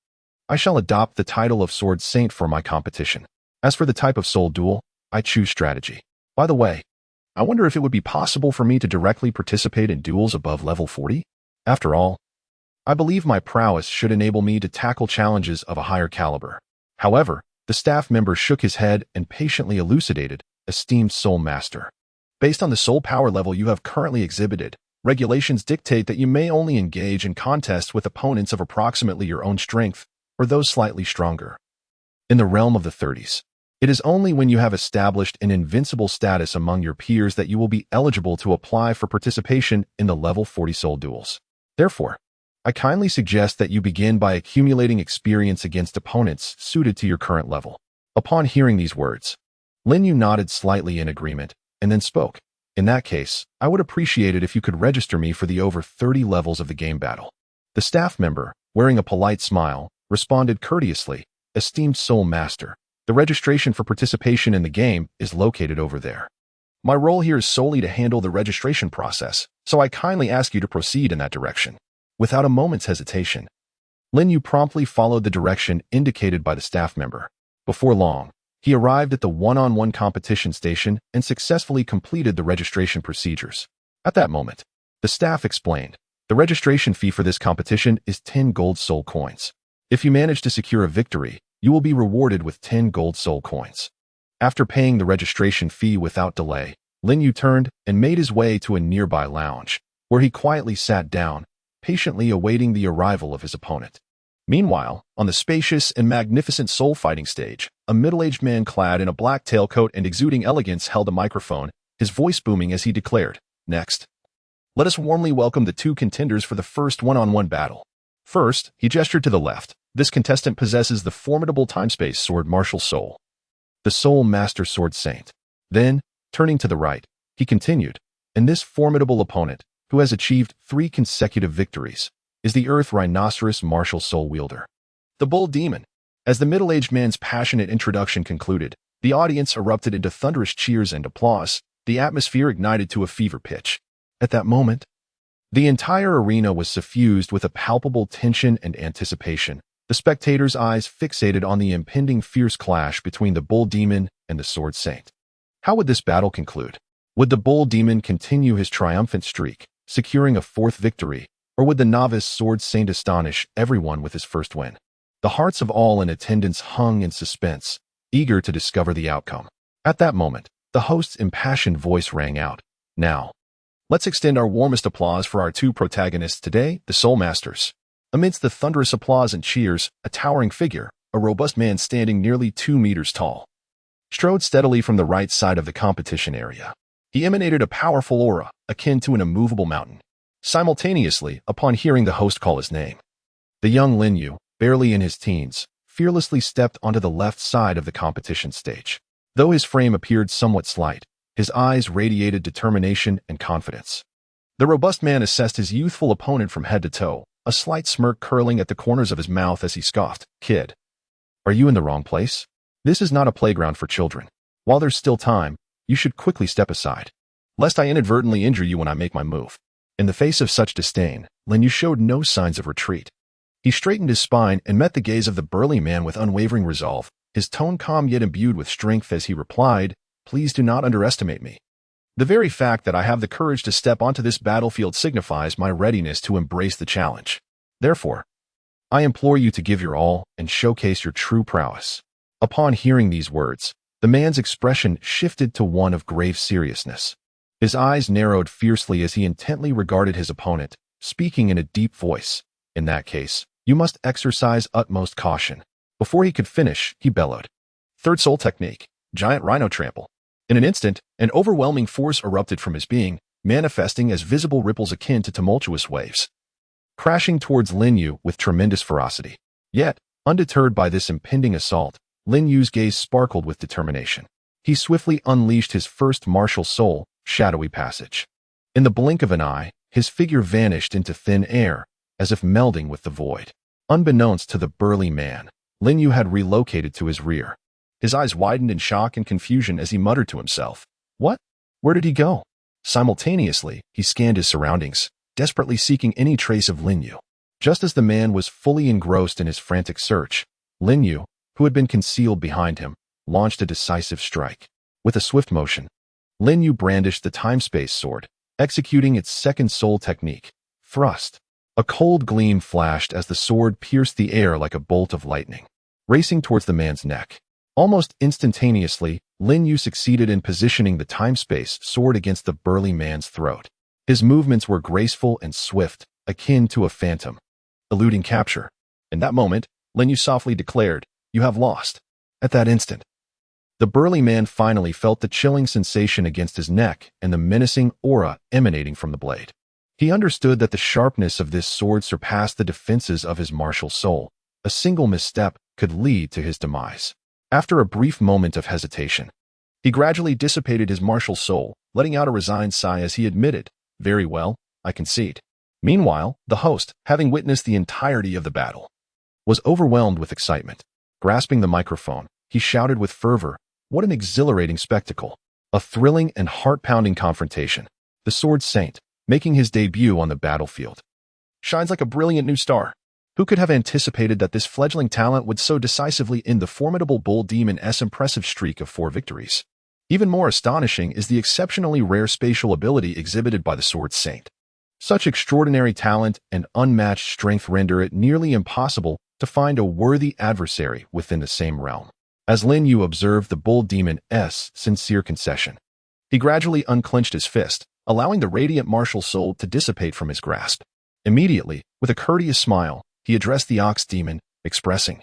"I shall adopt the title of Sword Saint for my competition. As for the type of soul duel, I choose strategy. By the way, I wonder if it would be possible for me to directly participate in duels above level 40? After all, I believe my prowess should enable me to tackle challenges of a higher caliber." However, the staff member shook his head and patiently elucidated, "Esteemed soul master. Based on the soul power level you have currently exhibited, regulations dictate that you may only engage in contests with opponents of approximately your own strength, or those slightly stronger. In the realm of the 30s, it is only when you have established an invincible status among your peers that you will be eligible to apply for participation in the level 40 soul duels. Therefore, I kindly suggest that you begin by accumulating experience against opponents suited to your current level." Upon hearing these words, Lin Yu nodded slightly in agreement and then spoke, "In that case, I would appreciate it if you could register me for the over 30 levels of the game battle." The staff member, wearing a polite smile, responded courteously, "Esteemed soul master, the registration for participation in the game is located over there. My role here is solely to handle the registration process, so I kindly ask you to proceed in that direction." Without a moment's hesitation, Lin Yu promptly followed the direction indicated by the staff member. Before long, he arrived at the one-on-one competition station and successfully completed the registration procedures. At that moment, the staff explained, "The registration fee for this competition is 10 gold soul coins. If you manage to secure a victory, you will be rewarded with 10 gold soul coins." After paying the registration fee without delay, Lin Yu turned and made his way to a nearby lounge, where he quietly sat down, patiently awaiting the arrival of his opponent. Meanwhile, on the spacious and magnificent soul fighting stage, a middle-aged man clad in a black tailcoat and exuding elegance held a microphone, his voice booming as he declared, "Next, let us warmly welcome the two contenders for the first one-on-one battle." First, he gestured to the left. This contestant possesses the formidable time-space sword martial soul, the Soul Master Sword Saint. Then, turning to the right, he continued, "And this formidable opponent, who has achieved 3 consecutive victories, is the Earth Rhinoceros Martial Soul Wielder, the Bull Demon." As the middle-aged man's passionate introduction concluded, the audience erupted into thunderous cheers and applause, the atmosphere ignited to a fever pitch. At that moment, the entire arena was suffused with a palpable tension and anticipation, the spectators' eyes fixated on the impending fierce clash between the Bull Demon and the Sword Saint. How would this battle conclude? Would the Bull Demon continue his triumphant streak, securing a fourth victory, or would the novice sword saint astonish everyone with his first win? The hearts of all in attendance hung in suspense, eager to discover the outcome. At that moment, the host's impassioned voice rang out. Now, let's extend our warmest applause for our two protagonists today, the Soul Masters. Amidst the thunderous applause and cheers, a towering figure, a robust man standing nearly 2 meters tall, strode steadily from the right side of the competition area. He emanated a powerful aura, akin to an immovable mountain. Simultaneously, upon hearing the host call his name, the young Lin Yu, barely in his teens, fearlessly stepped onto the left side of the competition stage. Though his frame appeared somewhat slight, his eyes radiated determination and confidence. The robust man assessed his youthful opponent from head to toe, a slight smirk curling at the corners of his mouth as he scoffed. "Kid, are you in the wrong place? This is not a playground for children. While there's still time, you should quickly step aside, lest I inadvertently injure you when I make my move." In the face of such disdain, Lin Yu showed no signs of retreat. He straightened his spine and met the gaze of the burly man with unwavering resolve, his tone calm yet imbued with strength as he replied, "Please do not underestimate me. The very fact that I have the courage to step onto this battlefield signifies my readiness to embrace the challenge. Therefore, I implore you to give your all and showcase your true prowess." Upon hearing these words, the man's expression shifted to one of grave seriousness. His eyes narrowed fiercely as he intently regarded his opponent, speaking in a deep voice. "In that case, you must exercise utmost caution." Before he could finish, he bellowed, "Third soul technique, giant rhino trample." In an instant, an overwhelming force erupted from his being, manifesting as visible ripples akin to tumultuous waves, crashing towards Lin Yu with tremendous ferocity. Yet, undeterred by this impending assault, Lin Yu's gaze sparkled with determination. He swiftly unleashed his first martial soul, Shadowy Passage. In the blink of an eye, his figure vanished into thin air, as if melding with the void. Unbeknownst to the burly man, Lin Yu had relocated to his rear. His eyes widened in shock and confusion as he muttered to himself, "What? Where did he go?" Simultaneously, he scanned his surroundings, desperately seeking any trace of Lin Yu. Just as the man was fully engrossed in his frantic search, Lin Yu, who had been concealed behind him, launched a decisive strike. With a swift motion, Lin Yu brandished the time-space sword, executing its second soul technique, Thrust. A cold gleam flashed as the sword pierced the air like a bolt of lightning, racing towards the man's neck. Almost instantaneously, Lin Yu succeeded in positioning the time-space sword against the burly man's throat. His movements were graceful and swift, akin to a phantom, eluding capture. In that moment, Lin Yu softly declared, "You have lost." At that instant, the burly man finally felt the chilling sensation against his neck and the menacing aura emanating from the blade. He understood that the sharpness of this sword surpassed the defenses of his martial soul. A single misstep could lead to his demise. After a brief moment of hesitation, he gradually dissipated his martial soul, letting out a resigned sigh as he admitted, "Very well, I concede." Meanwhile, the host, having witnessed the entirety of the battle, was overwhelmed with excitement. Grasping the microphone, he shouted with fervor, "What an exhilarating spectacle! A thrilling and heart-pounding confrontation. The Sword Saint, making his debut on the battlefield, shines like a brilliant new star. Who could have anticipated that this fledgling talent would so decisively end the formidable Bull Demon's impressive streak of 4 victories? Even more astonishing is the exceptionally rare spatial ability exhibited by the Sword Saint. Such extraordinary talent and unmatched strength render it nearly impossible to find a worthy adversary within the same realm." As Lin Yu observed the Bull Demon's sincere concession, he gradually unclenched his fist, allowing the radiant martial soul to dissipate from his grasp. Immediately, with a courteous smile, he addressed the Ox Demon, expressing,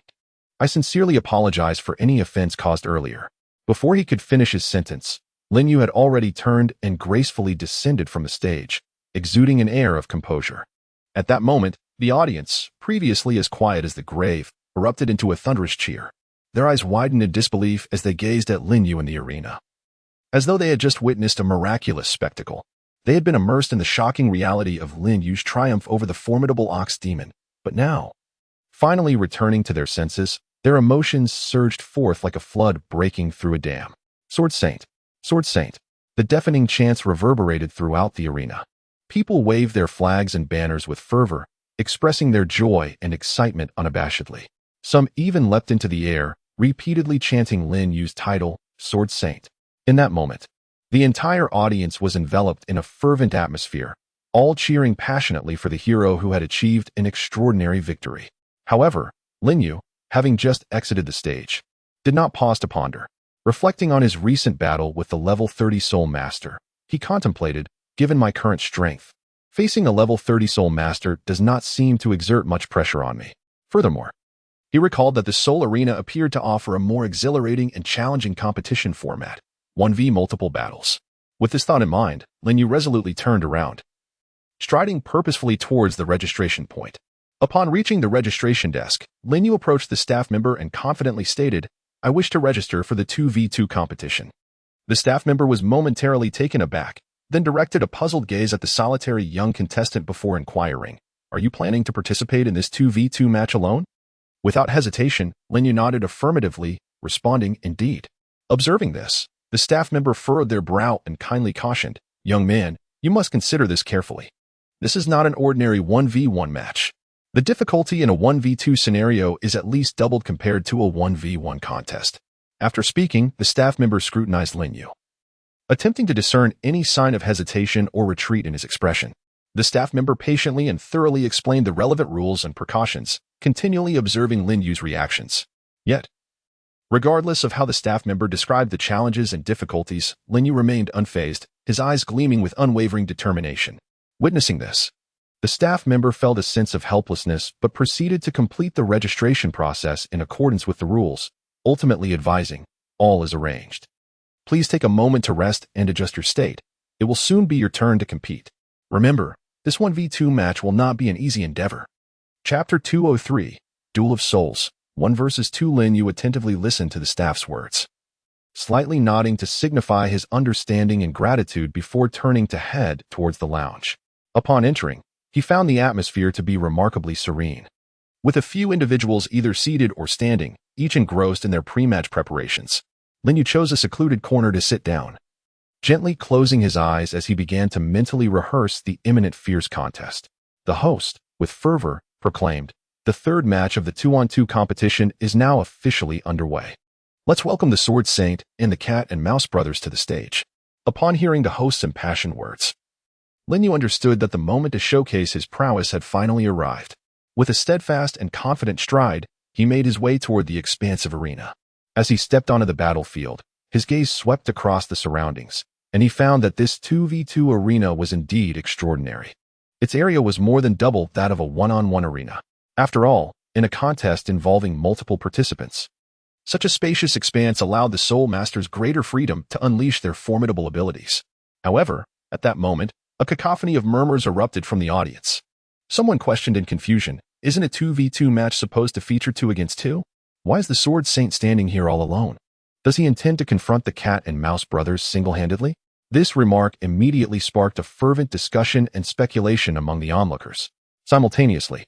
"I sincerely apologize for any offense caused earlier." Before he could finish his sentence, Lin Yu had already turned and gracefully descended from the stage, exuding an air of composure. At that moment, the audience, previously as quiet as the grave, erupted into a thunderous cheer. Their eyes widened in disbelief as they gazed at Lin Yu in the arena. As though they had just witnessed a miraculous spectacle, they had been immersed in the shocking reality of Lin Yu's triumph over the formidable Ox Demon. But now, finally returning to their senses, their emotions surged forth like a flood breaking through a dam. "Sword Saint! Sword Saint!" The deafening chants reverberated throughout the arena. People waved their flags and banners with fervor, expressing their joy and excitement unabashedly. Some even leapt into the air, repeatedly chanting Lin Yu's title, Sword Saint. In that moment, the entire audience was enveloped in a fervent atmosphere, all cheering passionately for the hero who had achieved an extraordinary victory. However, Lin Yu, having just exited the stage, did not pause to ponder. Reflecting on his recent battle with the level 30 Soul Master, he contemplated, given my current strength, facing a level 30 Soul Master does not seem to exert much pressure on me. Furthermore, he recalled that the Soul Arena appeared to offer a more exhilarating and challenging competition format, 1v multiple battles. With this thought in mind, Lin Yu resolutely turned around, striding purposefully towards the registration point. Upon reaching the registration desk, Lin Yu approached the staff member and confidently stated, "I wish to register for the 2v2 competition." The staff member was momentarily taken aback, then directed a puzzled gaze at the solitary young contestant before inquiring, "Are you planning to participate in this 2v2 match alone?" Without hesitation, Lin Yu nodded affirmatively, responding, "Indeed." Observing this, the staff member furrowed their brow and kindly cautioned, "Young man, you must consider this carefully. This is not an ordinary 1v1 match. The difficulty in a 1v2 scenario is at least doubled compared to a 1v1 contest." After speaking, the staff member scrutinized Lin Yu, attempting to discern any sign of hesitation or retreat in his expression. The staff member patiently and thoroughly explained the relevant rules and precautions, continually observing Lin Yu's reactions. Yet, regardless of how the staff member described the challenges and difficulties, Lin Yu remained unfazed, his eyes gleaming with unwavering determination. Witnessing this, the staff member felt a sense of helplessness but proceeded to complete the registration process in accordance with the rules, ultimately advising, "All is arranged. Please take a moment to rest and adjust your state. It will soon be your turn to compete. Remember, this 1v2 match will not be an easy endeavor." Chapter 203, Duel of Souls, 1 vs 2. Lin Yu attentively listened to the staff's words, slightly nodding to signify his understanding and gratitude before turning to head towards the lounge. Upon entering, he found the atmosphere to be remarkably serene, with a few individuals either seated or standing, each engrossed in their pre-match preparations. Lin Yu chose a secluded corner to sit down, gently closing his eyes as he began to mentally rehearse the imminent fierce contest. The host, with fervor, proclaimed, "The third match of the 2-on-2 competition is now officially underway. Let's welcome the Sword Saint and the Cat and Mouse brothers to the stage." Upon hearing the host's impassioned words, Lin Yu understood that the moment to showcase his prowess had finally arrived. With a steadfast and confident stride, he made his way toward the expansive arena. As he stepped onto the battlefield, his gaze swept across the surroundings, and he found that this 2v2 arena was indeed extraordinary. Its area was more than double that of a one-on-one arena. After all, in a contest involving multiple participants, such a spacious expanse allowed the Soul Masters greater freedom to unleash their formidable abilities. However, at that moment, a cacophony of murmurs erupted from the audience. Someone questioned in confusion, "Isn't a 2v2 match supposed to feature 2 against 2? Why is the Sword Saint standing here all alone? Does he intend to confront the Cat and Mouse brothers single-handedly?" This remark immediately sparked a fervent discussion and speculation among the onlookers. Simultaneously,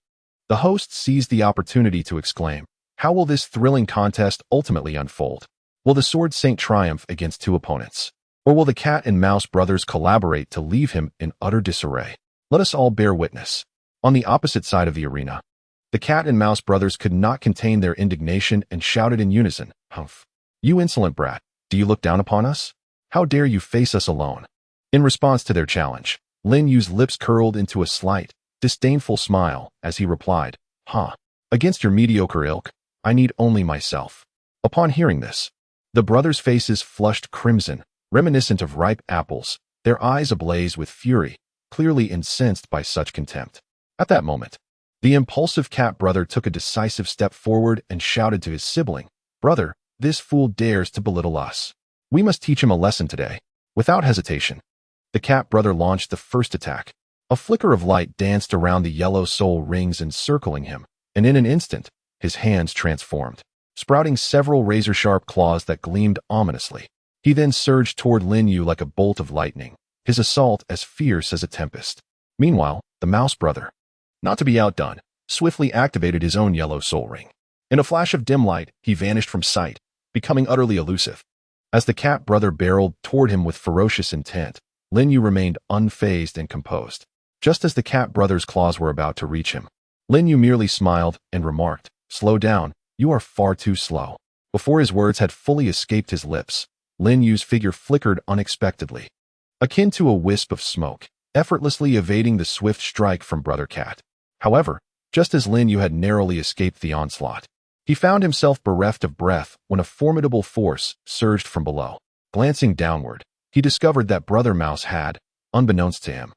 the host seized the opportunity to exclaim, "How will this thrilling contest ultimately unfold? Will the Sword Saint triumph against 2 opponents? Or will the Cat and Mouse brothers collaborate to leave him in utter disarray? Let us all bear witness." On the opposite side of the arena, the Cat and Mouse brothers could not contain their indignation and shouted in unison, "Humph! You insolent brat, do you look down upon us? How dare you face us alone?" In response to their challenge, Lin Yu's lips curled into a slight, disdainful smile as he replied, "Huh, against your mediocre ilk, I need only myself." Upon hearing this, the brothers' faces flushed crimson, reminiscent of ripe apples, their eyes ablaze with fury, clearly incensed by such contempt. At that moment, the impulsive Cat brother took a decisive step forward and shouted to his sibling, "Brother, this fool dares to belittle us. We must teach him a lesson today." Without hesitation, the Cat brother launched the first attack. A flicker of light danced around the yellow soul rings encircling him, and in an instant, his hands transformed, sprouting several razor-sharp claws that gleamed ominously. He then surged toward Lin Yu like a bolt of lightning, his assault as fierce as a tempest. Meanwhile, the Mouse brother, not to be outdone, swiftly activated his own yellow soul ring. In a flash of dim light, he vanished from sight, becoming utterly elusive. As the Cat brother barreled toward him with ferocious intent, Lin Yu remained unfazed and composed. Just as the Cat brother's claws were about to reach him, Lin Yu merely smiled and remarked, "Slow down, you are far too slow." Before his words had fully escaped his lips, Lin Yu's figure flickered unexpectedly. Akin to a wisp of smoke, effortlessly evading the swift strike from Brother Cat. However, just as Lin Yu had narrowly escaped the onslaught, he found himself bereft of breath when a formidable force surged from below. Glancing downward, he discovered that Brother Mouse had, unbeknownst to him,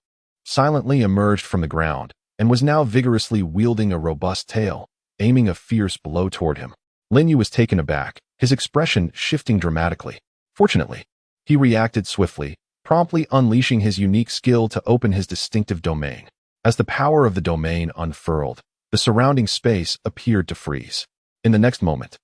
silently emerged from the ground and was now vigorously wielding a robust tail, aiming a fierce blow toward him. Lin Yu was taken aback, his expression shifting dramatically. Fortunately, he reacted swiftly, promptly unleashing his unique skill to open his distinctive domain. As the power of the domain unfurled, the surrounding space appeared to freeze. In the next moment,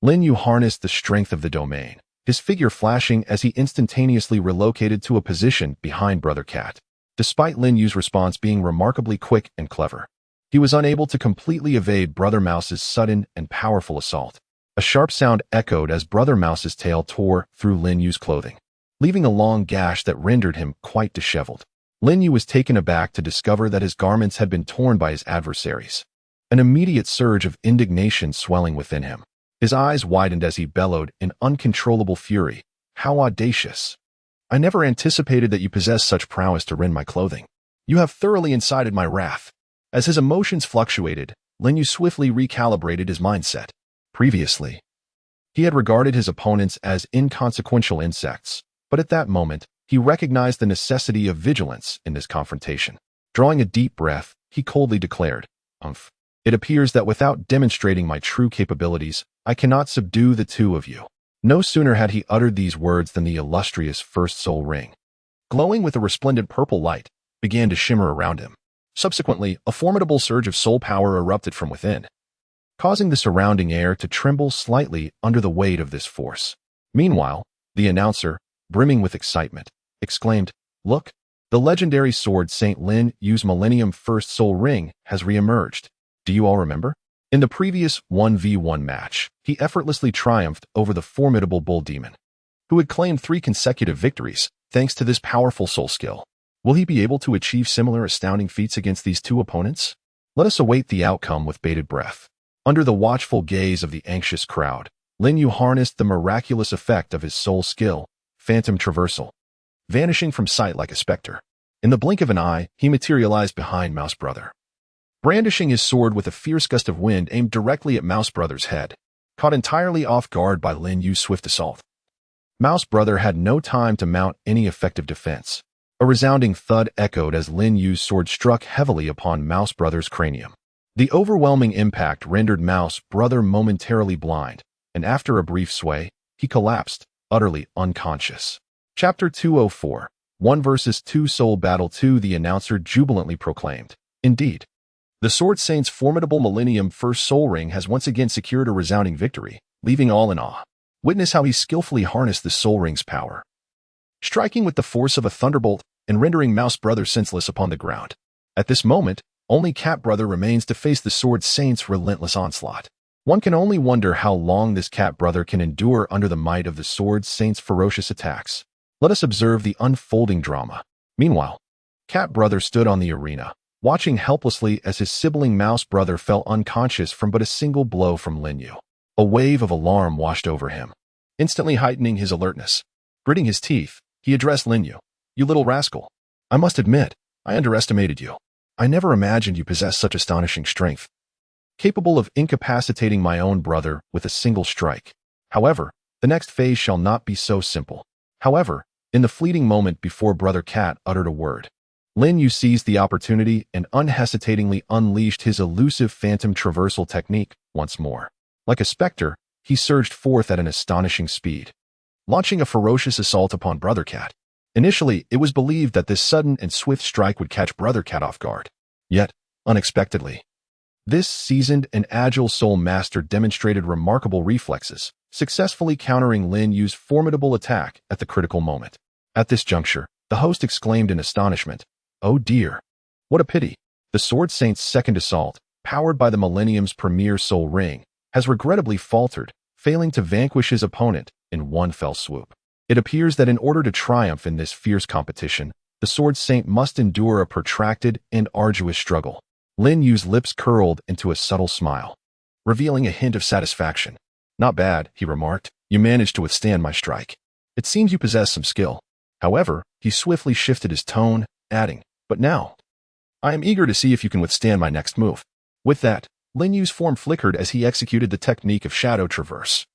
Lin Yu harnessed the strength of the domain, his figure flashing as he instantaneously relocated to a position behind Brother Cat. Despite Lin Yu's response being remarkably quick and clever, he was unable to completely evade Brother Mouse's sudden and powerful assault. A sharp sound echoed as Brother Mouse's tail tore through Lin Yu's clothing, leaving a long gash that rendered him quite disheveled. Lin Yu was taken aback to discover that his garments had been torn by his adversaries, an immediate surge of indignation swelling within him. His eyes widened as he bellowed in uncontrollable fury. "How audacious! I never anticipated that you possessed such prowess to rend my clothing. You have thoroughly incited my wrath." As his emotions fluctuated, Lin Yu swiftly recalibrated his mindset. Previously, he had regarded his opponents as inconsequential insects, but at that moment, he recognized the necessity of vigilance in this confrontation. Drawing a deep breath, he coldly declared, "It appears that without demonstrating my true capabilities, I cannot subdue the two of you." No sooner had he uttered these words than the illustrious First Soul Ring, glowing with a resplendent purple light, began to shimmer around him. Subsequently, a formidable surge of soul power erupted from within, causing the surrounding air to tremble slightly under the weight of this force. Meanwhile, the announcer, brimming with excitement, exclaimed, "Look, the legendary sword Saint Lin Yu's Millennium First Soul Ring has re-emerged. Do you all remember? In the previous 1v1 match, he effortlessly triumphed over the formidable Bull Demon, who had claimed 3 consecutive victories thanks to this powerful soul skill. Will he be able to achieve similar astounding feats against these two opponents? Let us await the outcome with bated breath." Under the watchful gaze of the anxious crowd, Lin Yu harnessed the miraculous effect of his soul skill, Phantom Traversal, vanishing from sight like a specter. In the blink of an eye, he materialized behind Mouse Brother, brandishing his sword with a fierce gust of wind aimed directly at Mouse Brother's head. Caught entirely off guard by Lin Yu's swift assault, Mouse Brother had no time to mount any effective defense. A resounding thud echoed as Lin Yu's sword struck heavily upon Mouse Brother's cranium. The overwhelming impact rendered Mouse Brother momentarily blind, and after a brief sway, he collapsed, utterly unconscious. Chapter 204, 1 vs 2 Soul Battle 2. The announcer jubilantly proclaimed, "Indeed, the Sword Saint's formidable Millennium First Soul Ring has once again secured a resounding victory, leaving all in awe. Witness how he skillfully harnessed the Soul Ring's power, striking with the force of a thunderbolt and rendering Mouse Brother senseless upon the ground. At this moment, only Cat Brother remains to face the Sword Saint's relentless onslaught. One can only wonder how long this Cat Brother can endure under the might of the Sword Saint's ferocious attacks. Let us observe the unfolding drama." Meanwhile, Cat Brother stood on the arena, watching helplessly as his sibling Mouse Brother fell unconscious from but a single blow from Lin Yu. A wave of alarm washed over him, instantly heightening his alertness. Gritting his teeth, he addressed Lin Yu. "You little rascal. I must admit, I underestimated you. I never imagined you possessed such astonishing strength, capable of incapacitating my own brother with a single strike. However, the next phase shall not be so simple." However, in the fleeting moment before Brother Cat uttered a word, Lin Yu seized the opportunity and unhesitatingly unleashed his elusive Phantom Traversal technique once more. Like a specter, he surged forth at an astonishing speed, launching a ferocious assault upon Brother Cat. Initially, it was believed that this sudden and swift strike would catch Brother Cat off guard. Yet, unexpectedly, this seasoned and agile soul master demonstrated remarkable reflexes, successfully countering Lin Yu's formidable attack at the critical moment. At this juncture, the host exclaimed in astonishment, "Oh dear! What a pity! The Sword Saint's second assault, powered by the Millennium's premier soul ring, has regrettably faltered, failing to vanquish his opponent in one fell swoop. It appears that in order to triumph in this fierce competition, the Sword Saint must endure a protracted and arduous struggle." Lin Yu's lips curled into a subtle smile, revealing a hint of satisfaction. "Not bad," he remarked. "You managed to withstand my strike. It seems you possess some skill." However, he swiftly shifted his tone, adding, But now, I am eager to see if you can withstand my next move. With that, Lin Yu's form flickered as he executed the technique of shadow traverse.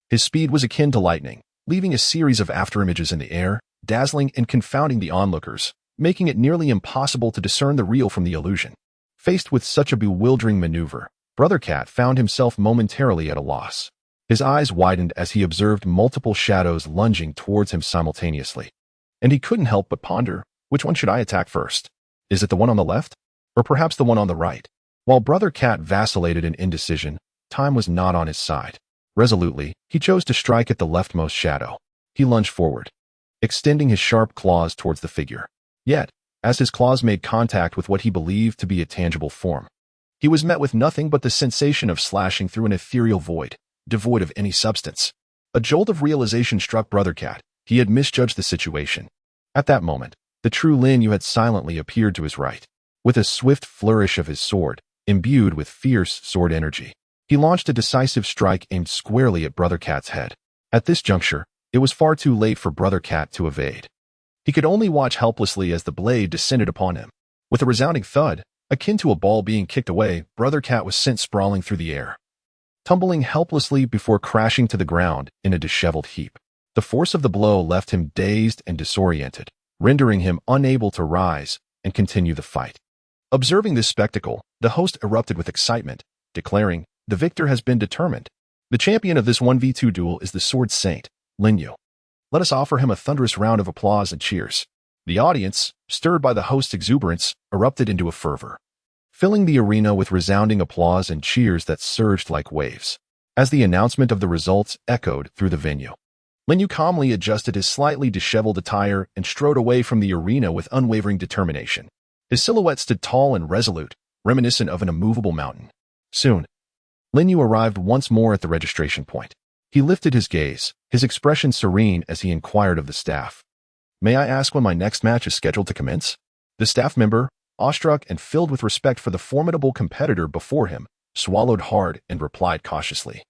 His speed was akin to lightning, leaving a series of afterimages in the air, dazzling and confounding the onlookers, making it nearly impossible to discern the real from the illusion. Faced with such a bewildering maneuver, Brother Cat found himself momentarily at a loss. His eyes widened as he observed multiple shadows lunging towards him simultaneously. And he couldn't help but ponder, which one should I attack first? Is it the one on the left? Or perhaps the one on the right? While Brother Cat vacillated in indecision, time was not on his side. Resolutely, he chose to strike at the leftmost shadow. He lunged forward, extending his sharp claws towards the figure. Yet, as his claws made contact with what he believed to be a tangible form, he was met with nothing but the sensation of slashing through an ethereal void, devoid of any substance. A jolt of realization struck Brother Cat. He had misjudged the situation. At that moment, the true Lin Yu had silently appeared to his right. With a swift flourish of his sword, imbued with fierce sword energy, he launched a decisive strike aimed squarely at Brother Cat's head. At this juncture, it was far too late for Brother Cat to evade. He could only watch helplessly as the blade descended upon him. With a resounding thud, akin to a ball being kicked away, Brother Cat was sent sprawling through the air, tumbling helplessly before crashing to the ground in a disheveled heap. The force of the blow left him dazed and disoriented, rendering him unable to rise and continue the fight. Observing this spectacle, the host erupted with excitement, declaring, "The victor has been determined. The champion of this 1v2 duel is the Sword Saint, Lin Yu. Let us offer him a thunderous round of applause and cheers." The audience, stirred by the host's exuberance, erupted into a fervor, filling the arena with resounding applause and cheers that surged like waves. As the announcement of the results echoed through the venue, Lin Yu calmly adjusted his slightly disheveled attire and strode away from the arena with unwavering determination. His silhouette stood tall and resolute, reminiscent of an immovable mountain. Soon, Lin Yu arrived once more at the registration point. He lifted his gaze, his expression serene as he inquired of the staff. "May I ask when my next match is scheduled to commence?" The staff member, awestruck and filled with respect for the formidable competitor before him, swallowed hard and replied cautiously.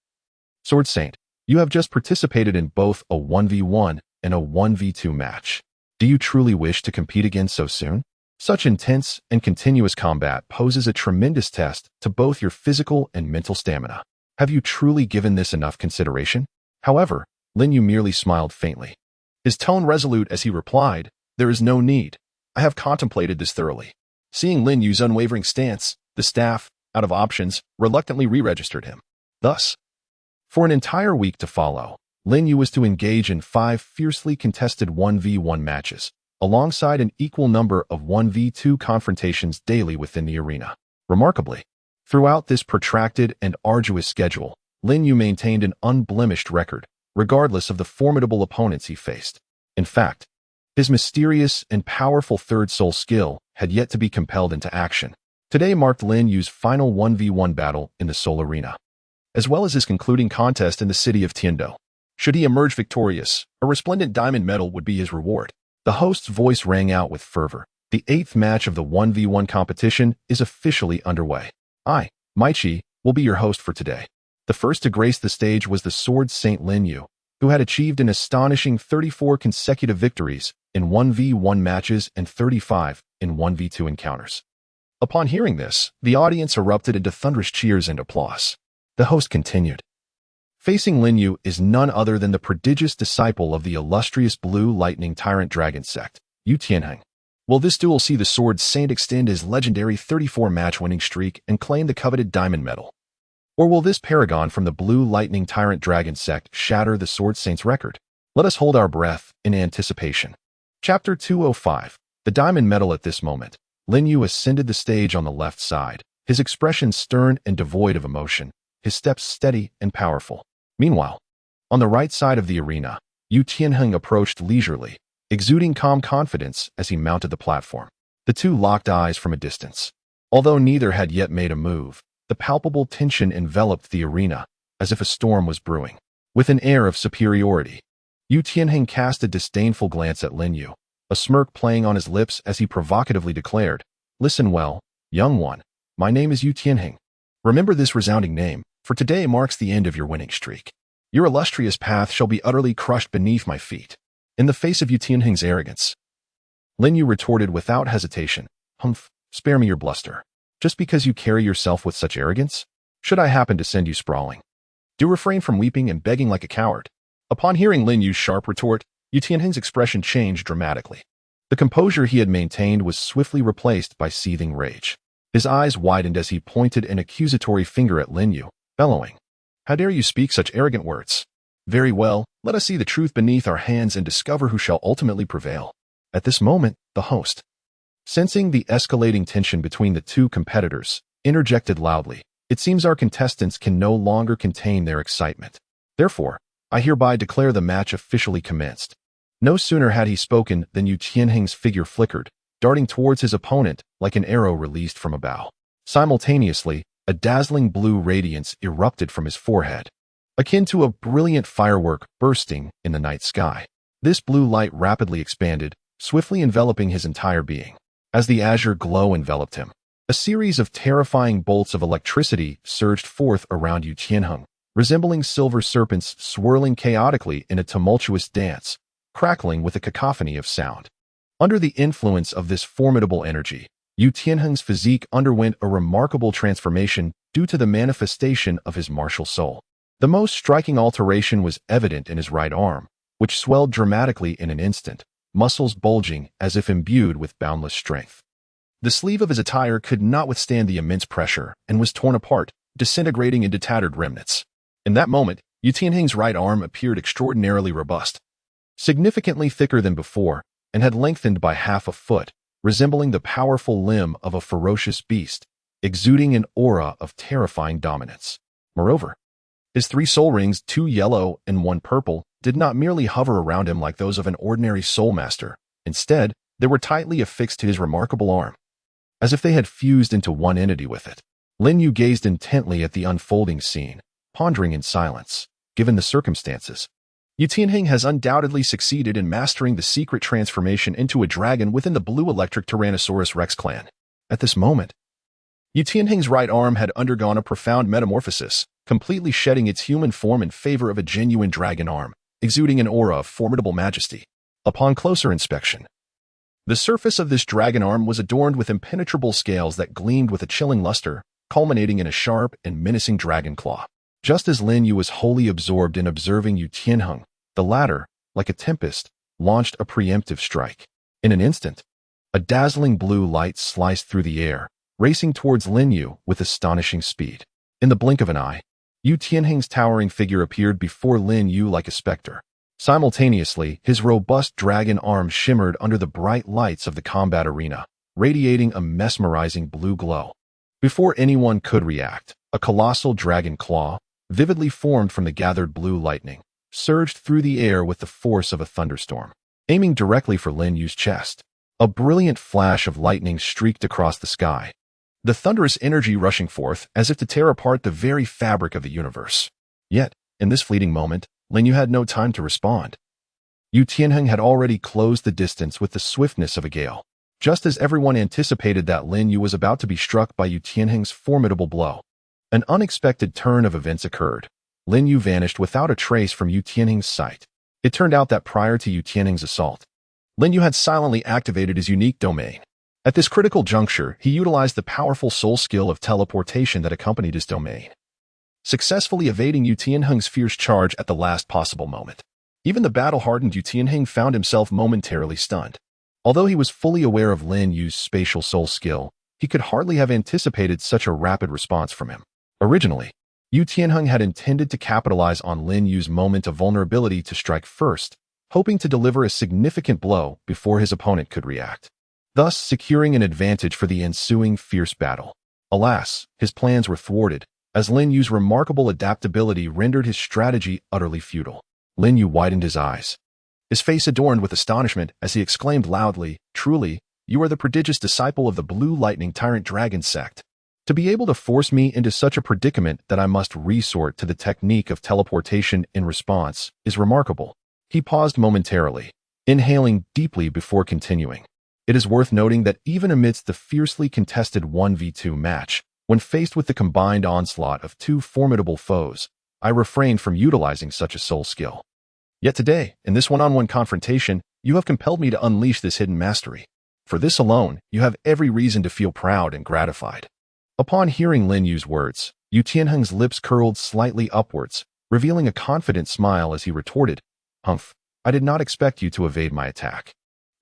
"Sword Saint, you have just participated in both a 1v1 and a 1v2 match. Do you truly wish to compete again so soon? Such intense and continuous combat poses a tremendous test to both your physical and mental stamina. Have you truly given this enough consideration?" However, Lin Yu merely smiled faintly. His tone resolute as he replied, "There is no need. I have contemplated this thoroughly." Seeing Lin Yu's unwavering stance, the staff, out of options, reluctantly re-registered him. Thus, for an entire week to follow, Lin Yu was to engage in 5 fiercely contested 1v1 matches, alongside an equal number of 1v2 confrontations daily within the arena. Remarkably, throughout this protracted and arduous schedule, Lin Yu maintained an unblemished record, regardless of the formidable opponents he faced. In fact, his mysterious and powerful third soul skill had yet to be compelled into action. Today marked Lin Yu's final 1v1 battle in the Soul Arena, as well as his concluding contest in the city of Tiando. Should he emerge victorious, a resplendent diamond medal would be his reward. The host's voice rang out with fervor. The 8th match of the 1v1 competition is officially underway. I, Maichi, will be your host for today. The first to grace the stage was the Sword Saint Lin Yu, who had achieved an astonishing 34 consecutive victories in 1v1 matches and 35 in 1v2 encounters. Upon hearing this, the audience erupted into thunderous cheers and applause. The host continued. Facing Lin Yu is none other than the prodigious disciple of the illustrious Blue Lightning Tyrant Dragon sect, Yu Tianheng. Will this duel see the Sword Saint extend his legendary 34-match winning streak and claim the coveted diamond medal? Or will this paragon from the Blue Lightning Tyrant Dragon sect shatter the Sword Saint's record? Let us hold our breath in anticipation. Chapter 205. The Diamond Medal. At this moment, Lin Yu ascended the stage on the left side, his expression stern and devoid of emotion, his steps steady and powerful. Meanwhile, on the right side of the arena, Yu Tianheng approached leisurely, exuding calm confidence as he mounted the platform. The two locked eyes from a distance. Although neither had yet made a move, the palpable tension enveloped the arena, as if a storm was brewing. With an air of superiority, Yu Tianheng cast a disdainful glance at Lin Yu, a smirk playing on his lips as he provocatively declared, "Listen well, young one. My name is Yu Tianheng. Remember this resounding name, for today marks the end of your winning streak. Your illustrious path shall be utterly crushed beneath my feet." In the face of Yu Tianheng's arrogance, Lin Yu retorted without hesitation. Humph, spare me your bluster. Just because you carry yourself with such arrogance? Should I happen to send you sprawling? Do refrain from weeping and begging like a coward. Upon hearing Lin Yu's sharp retort, Yu Tianheng's expression changed dramatically. The composure he had maintained was swiftly replaced by seething rage. His eyes widened as he pointed an accusatory finger at Lin Yu, bellowing, "How dare you speak such arrogant words? Very well, let us see the truth beneath our hands and discover who shall ultimately prevail." At this moment, the host, sensing the escalating tension between the two competitors, interjected loudly, "It seems our contestants can no longer contain their excitement. Therefore, I hereby declare the match officially commenced." No sooner had he spoken than Yu Tianheng's figure flickered, darting towards his opponent like an arrow released from a bow. Simultaneously, a dazzling blue radiance erupted from his forehead, akin to a brilliant firework bursting in the night sky. This blue light rapidly expanded, swiftly enveloping his entire being. As the azure glow enveloped him, a series of terrifying bolts of electricity surged forth around Yu Tianheng, resembling silver serpents swirling chaotically in a tumultuous dance, crackling with a cacophony of sound. Under the influence of this formidable energy, Yu Tianheng's physique underwent a remarkable transformation due to the manifestation of his martial soul. The most striking alteration was evident in his right arm, which swelled dramatically in an instant, muscles bulging as if imbued with boundless strength. The sleeve of his attire could not withstand the immense pressure and was torn apart, disintegrating into tattered remnants. In that moment, Yu Tianheng's right arm appeared extraordinarily robust, significantly thicker than before, and had lengthened by half a foot, resembling the powerful limb of a ferocious beast, exuding an aura of terrifying dominance. Moreover, his 3 soul rings, 2 yellow and 1 purple, did not merely hover around him like those of an ordinary soul master. Instead, they were tightly affixed to his remarkable arm, as if they had fused into one entity with it. Lin Yu gazed intently at the unfolding scene, pondering in silence. Given the circumstances, Yu Tianheng has undoubtedly succeeded in mastering the secret transformation into a dragon within the blue electric Tyrannosaurus Rex clan. At this moment, Yu Tianheng's right arm had undergone a profound metamorphosis, completely shedding its human form in favor of a genuine dragon arm, exuding an aura of formidable majesty. Upon closer inspection, the surface of this dragon arm was adorned with impenetrable scales that gleamed with a chilling luster, culminating in a sharp and menacing dragon claw. Just as Lin Yu was wholly absorbed in observing Yu Tianheng, the latter, like a tempest, launched a preemptive strike. In an instant, a dazzling blue light sliced through the air, racing towards Lin Yu with astonishing speed. In the blink of an eye, Yu Tianheng's towering figure appeared before Lin Yu like a specter. Simultaneously, his robust dragon arm shimmered under the bright lights of the combat arena, radiating a mesmerizing blue glow. Before anyone could react, a colossal dragon claw, vividly formed from the gathered blue lightning, surged through the air with the force of a thunderstorm, aiming directly for Lin Yu's chest. A brilliant flash of lightning streaked across the sky, the thunderous energy rushing forth as if to tear apart the very fabric of the universe. Yet, in this fleeting moment, Lin Yu had no time to respond. Yu Tianheng had already closed the distance with the swiftness of a gale. Just as everyone anticipated that Lin Yu was about to be struck by Yu Tianheng's formidable blow, an unexpected turn of events occurred. Lin Yu vanished without a trace from Yu Tianheng's sight. It turned out that prior to Yu Tianheng's assault, Lin Yu had silently activated his unique domain. At this critical juncture, he utilized the powerful soul skill of teleportation that accompanied his domain, successfully evading Yu Tianheng's fierce charge at the last possible moment. Even the battle-hardened Yu Tianheng found himself momentarily stunned. Although he was fully aware of Lin Yu's spatial soul skill, he could hardly have anticipated such a rapid response from him. Originally, Yu Tianheng had intended to capitalize on Lin Yu's moment of vulnerability to strike first, hoping to deliver a significant blow before his opponent could react, thus securing an advantage for the ensuing fierce battle. Alas, his plans were thwarted, as Lin Yu's remarkable adaptability rendered his strategy utterly futile. Lin Yu widened his eyes, his face adorned with astonishment as he exclaimed loudly, "Truly, you are the prodigious disciple of the Blue Lightning Tyrant Dragon sect. To be able to force me into such a predicament that I must resort to the technique of teleportation in response is remarkable." He paused momentarily, inhaling deeply before continuing. It is worth noting that even amidst the fiercely contested 1v2 match, when faced with the combined onslaught of 2 formidable foes, I refrained from utilizing such a soul skill. Yet today, in this one-on-one confrontation, You have compelled me to unleash this hidden mastery. For this alone, you have every reason to feel proud and gratified." Upon hearing Lin Yu's words, Yu Tianheng's lips curled slightly upwards, revealing a confident smile as he retorted, "Humph, I did not expect you to evade my attack.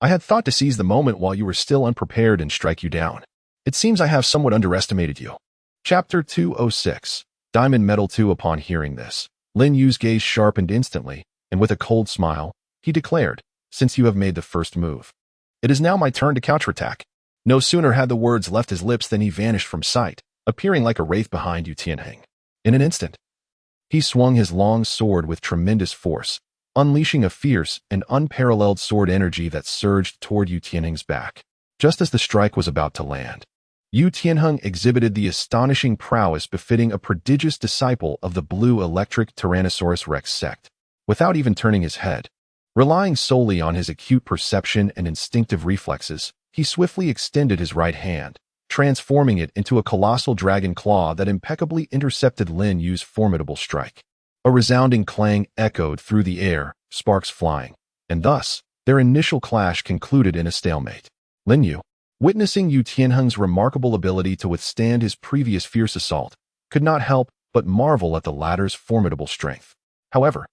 I had thought to seize the moment while you were still unprepared and strike you down. It seems I have somewhat underestimated you." Chapter 206, Diamond Metal 2. Upon hearing this, Lin Yu's gaze sharpened instantly, and with a cold smile, he declared, "Since you have made the first move, it is now my turn to counterattack." No sooner had the words left his lips than he vanished from sight, appearing like a wraith behind Yu Tianheng. In an instant, he swung his long sword with tremendous force, unleashing a fierce and unparalleled sword energy that surged toward Yu Tianheng's back. Just as the strike was about to land, Yu Tianheng exhibited the astonishing prowess befitting a prodigious disciple of the blue electric Tyrannosaurus Rex sect. Without even turning his head, relying solely on his acute perception and instinctive reflexes, he swiftly extended his right hand, transforming it into a colossal dragon claw that impeccably intercepted Lin Yu's formidable strike. A resounding clang echoed through the air, sparks flying, and thus, their initial clash concluded in a stalemate. Lin Yu, witnessing Yu Tianheng's remarkable ability to withstand his previous fierce assault, could not help but marvel at the latter's formidable strength. However,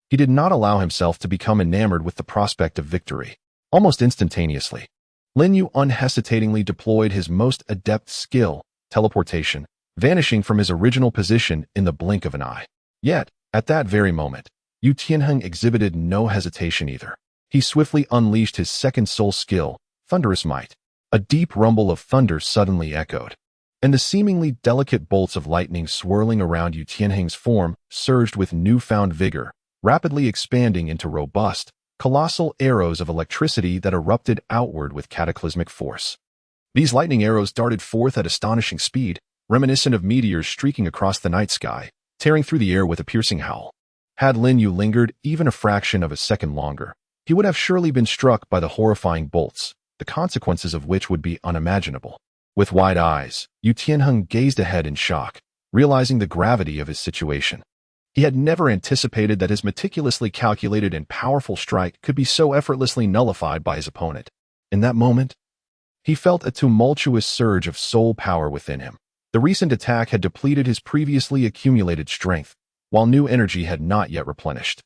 he did not allow himself to become enamored with the prospect of victory. Almost instantaneously, Lin Yu unhesitatingly deployed his most adept skill, teleportation, vanishing from his original position in the blink of an eye. Yet, at that very moment, Yu Tianheng exhibited no hesitation either. He swiftly unleashed his second soul skill, Thunderous Might. A deep rumble of thunder suddenly echoed, and the seemingly delicate bolts of lightning swirling around Yu Tianheng's form surged with newfound vigor, rapidly expanding into robust, colossal arrows of electricity that erupted outward with cataclysmic force. These lightning arrows darted forth at astonishing speed, reminiscent of meteors streaking across the night sky, tearing through the air with a piercing howl. Had Lin Yu lingered even a fraction of a second longer, he would have surely been struck by the horrifying bolts, the consequences of which would be unimaginable. With wide eyes, Yu Tianheng gazed ahead in shock, realizing the gravity of his situation. He had never anticipated that his meticulously calculated and powerful strike could be so effortlessly nullified by his opponent. In that moment, he felt a tumultuous surge of soul power within him. The recent attack had depleted his previously accumulated strength, while new energy had not yet replenished.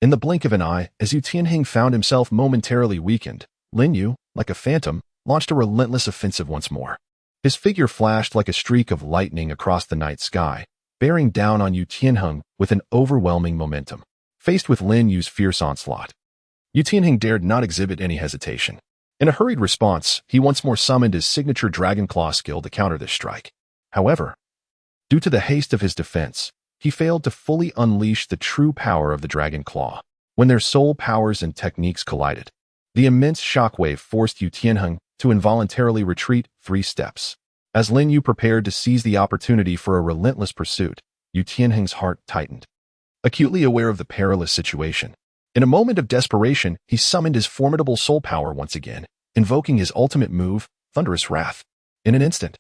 In the blink of an eye, as Yu Tianheng found himself momentarily weakened, Lin Yu, like a phantom, launched a relentless offensive once more. His figure flashed like a streak of lightning across the night sky, bearing down on Yu Tianheng with an overwhelming momentum. Faced with Lin Yu's fierce onslaught, Yu Tianheng dared not exhibit any hesitation. In a hurried response, he once more summoned his signature Dragon Claw skill to counter this strike. However, due to the haste of his defense, he failed to fully unleash the true power of the Dragon Claw. When their soul powers and techniques collided, the immense shockwave forced Yu Tianheng to involuntarily retreat 3 steps. As Lin Yu prepared to seize the opportunity for a relentless pursuit, Yu Tianheng's heart tightened. Acutely aware of the perilous situation, in a moment of desperation, he summoned his formidable soul power once again, invoking his ultimate move, Thunderous Wrath. In an instant,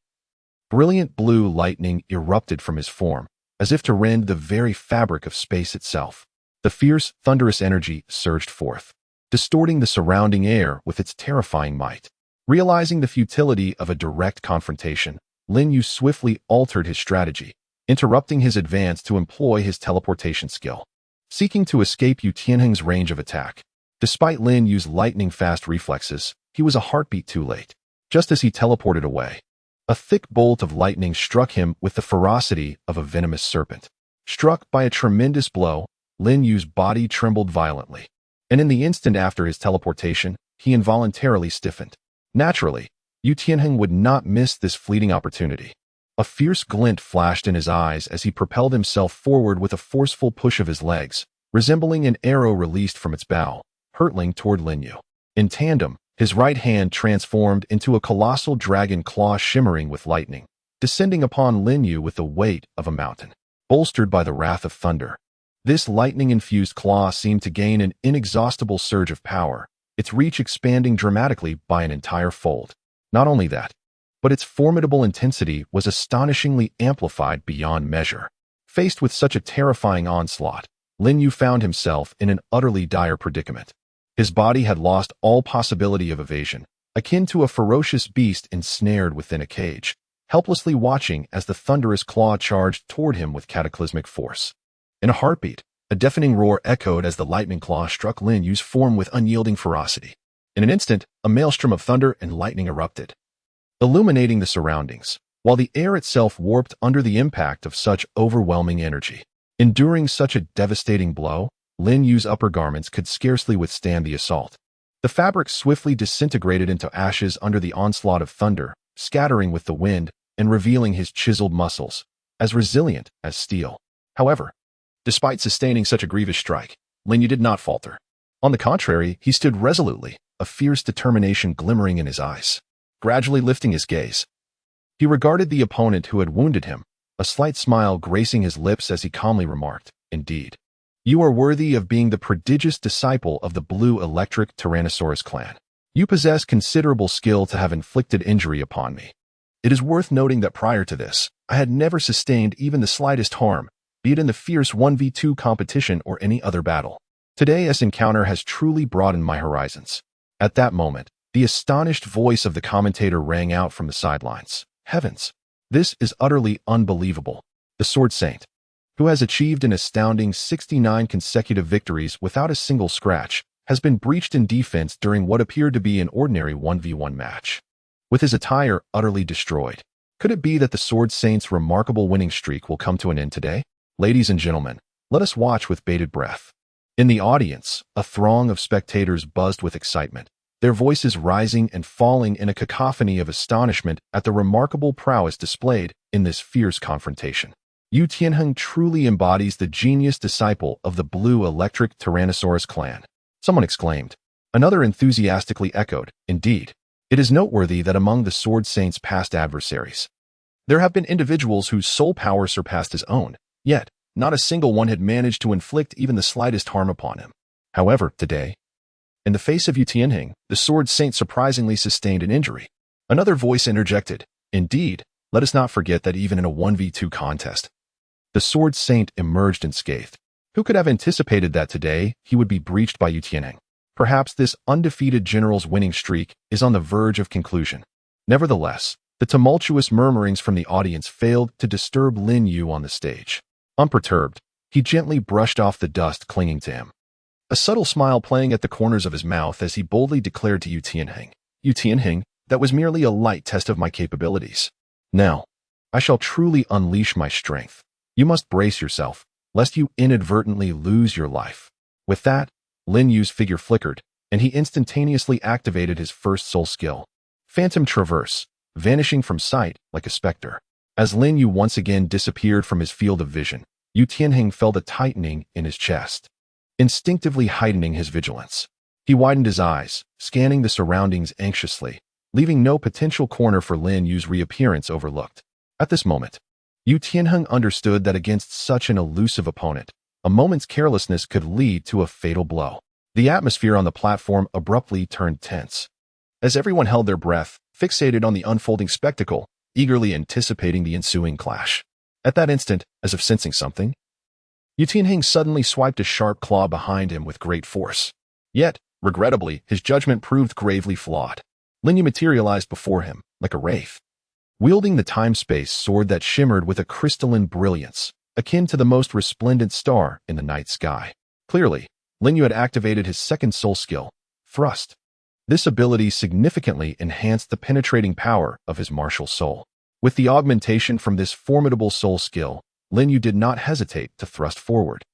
brilliant blue lightning erupted from his form, as if to rend the very fabric of space itself. The fierce, thunderous energy surged forth, distorting the surrounding air with its terrifying might. Realizing the futility of a direct confrontation, Lin Yu swiftly altered his strategy, interrupting his advance to employ his teleportation skill, seeking to escape Yu Tianheng's range of attack. Despite Lin Yu's lightning-fast reflexes, he was a heartbeat too late. Just as he teleported away, a thick bolt of lightning struck him with the ferocity of a venomous serpent. Struck by a tremendous blow, Lin Yu's body trembled violently, and in the instant after his teleportation, he involuntarily stiffened. Naturally, Yu Tianheng would not miss this fleeting opportunity. A fierce glint flashed in his eyes as he propelled himself forward with a forceful push of his legs, resembling an arrow released from its bow, hurtling toward Lin Yu. In tandem, his right hand transformed into a colossal dragon claw shimmering with lightning, descending upon Lin Yu with the weight of a mountain, bolstered by the wrath of thunder. This lightning-infused claw seemed to gain an inexhaustible surge of power, its reach expanding dramatically by an entire fold. Not only that, but its formidable intensity was astonishingly amplified beyond measure. Faced with such a terrifying onslaught, Lin Yu found himself in an utterly dire predicament. His body had lost all possibility of evasion, akin to a ferocious beast ensnared within a cage, helplessly watching as the thunderous claw charged toward him with cataclysmic force. In a heartbeat, a deafening roar echoed as the lightning claw struck Lin Yu's form with unyielding ferocity. In an instant, a maelstrom of thunder and lightning erupted, illuminating the surroundings, while the air itself warped under the impact of such overwhelming energy. Enduring such a devastating blow, Lin Yu's upper garments could scarcely withstand the assault. The fabric swiftly disintegrated into ashes under the onslaught of thunder, scattering with the wind and revealing his chiseled muscles, as resilient as steel. However, despite sustaining such a grievous strike, Lin Yu did not falter. On the contrary, he stood resolutely, a fierce determination glimmering in his eyes. Gradually lifting his gaze, he regarded the opponent who had wounded him, a slight smile gracing his lips as he calmly remarked, "Indeed, you are worthy of being the prodigious disciple of the Blue Electric Tyrannosaurus clan. You possess considerable skill to have inflicted injury upon me. It is worth noting that prior to this, I had never sustained even the slightest harm, be it in the fierce 1v2 competition or any other battle. Today's encounter has truly broadened my horizons." At that moment, the astonished voice of the commentator rang out from the sidelines. "Heavens! This is utterly unbelievable. The Sword Saint, who has achieved an astounding 69 consecutive victories without a single scratch, has been breached in defense during what appeared to be an ordinary 1v1 match. With his attire utterly destroyed, could it be that the Sword Saint's remarkable winning streak will come to an end today? Ladies and gentlemen, let us watch with bated breath." In the audience, a throng of spectators buzzed with excitement, their voices rising and falling in a cacophony of astonishment at the remarkable prowess displayed in this fierce confrontation. Yu Tianheng truly embodies the genius disciple of the Blue Electric Tyrannosaurus clan, someone exclaimed. Another enthusiastically echoed, "Indeed, it is noteworthy that among the Sword Saint's past adversaries, there have been individuals whose soul power surpassed his own, yet not a single one had managed to inflict even the slightest harm upon him. However, today, in the face of Yu Tianheng, the Sword Saint surprisingly sustained an injury." Another voice interjected, "Indeed, let us not forget that even in a 1v2 contest, the Sword Saint emerged unscathed. Who could have anticipated that today he would be breached by Yu Tianheng? Perhaps this undefeated general's winning streak is on the verge of conclusion." Nevertheless, the tumultuous murmurings from the audience failed to disturb Lin Yu on the stage. Unperturbed, he gently brushed off the dust clinging to him, a subtle smile playing at the corners of his mouth as he boldly declared to Yu Tianheng, "Yu Tianheng, that was merely a light test of my capabilities. Now, I shall truly unleash my strength. You must brace yourself, lest you inadvertently lose your life." With that, Lin Yu's figure flickered, and he instantaneously activated his first soul skill, Phantom Traverse, vanishing from sight like a specter. As Lin Yu once again disappeared from his field of vision, Yu Tianheng felt a tightening in his chest, instinctively heightening his vigilance. He widened his eyes, scanning the surroundings anxiously, leaving no potential corner for Lin Yu's reappearance overlooked. At this moment, Yu Tianheng understood that against such an elusive opponent, a moment's carelessness could lead to a fatal blow. The atmosphere on the platform abruptly turned tense, as everyone held their breath, fixated on the unfolding spectacle, eagerly anticipating the ensuing clash. At that instant, as if sensing something, Yu Tianheng suddenly swiped a sharp claw behind him with great force. Yet, regrettably, his judgment proved gravely flawed. Lin Yu materialized before him, like a wraith, wielding the time-space sword that shimmered with a crystalline brilliance, akin to the most resplendent star in the night sky. Clearly, Lin Yu had activated his second soul skill, Thrust. This ability significantly enhanced the penetrating power of his martial soul. With the augmentation from this formidable soul skill, Lin Yu did not hesitate to thrust forward,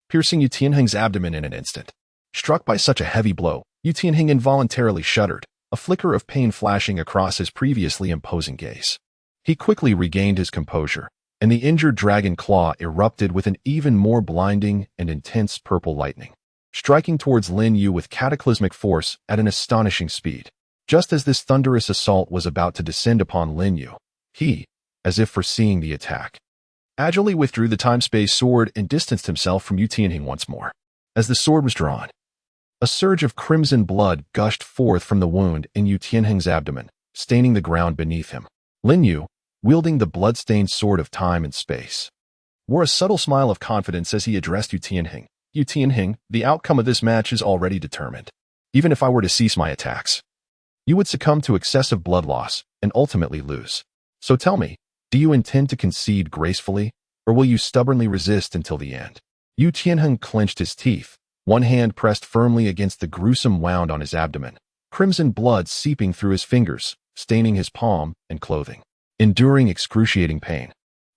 piercing Yu Tianheng's abdomen in an instant. Struck by such a heavy blow, Yu Tianheng involuntarily shuddered, a flicker of pain flashing across his previously imposing gaze. He quickly regained his composure, and the injured dragon claw erupted with an even more blinding and intense purple lightning, striking towards Lin Yu with cataclysmic force at an astonishing speed. Just as this thunderous assault was about to descend upon Lin Yu, he, as if foreseeing the attack, agilely withdrew the time-space sword and distanced himself from Yu Tianheng once more. As the sword was drawn, a surge of crimson blood gushed forth from the wound in Yu Tianheng's abdomen, staining the ground beneath him. Lin Yu, wielding the blood-stained sword of time and space, wore a subtle smile of confidence as he addressed Yu Tianheng. "Yu Tianheng, the outcome of this match is already determined. Even if I were to cease my attacks, you would succumb to excessive blood loss and ultimately lose. So tell me, do you intend to concede gracefully, or will you stubbornly resist until the end? Yu Tianheng clenched his teeth, one hand pressed firmly against the gruesome wound on his abdomen, crimson blood seeping through his fingers, staining his palm and clothing. Enduring excruciating pain,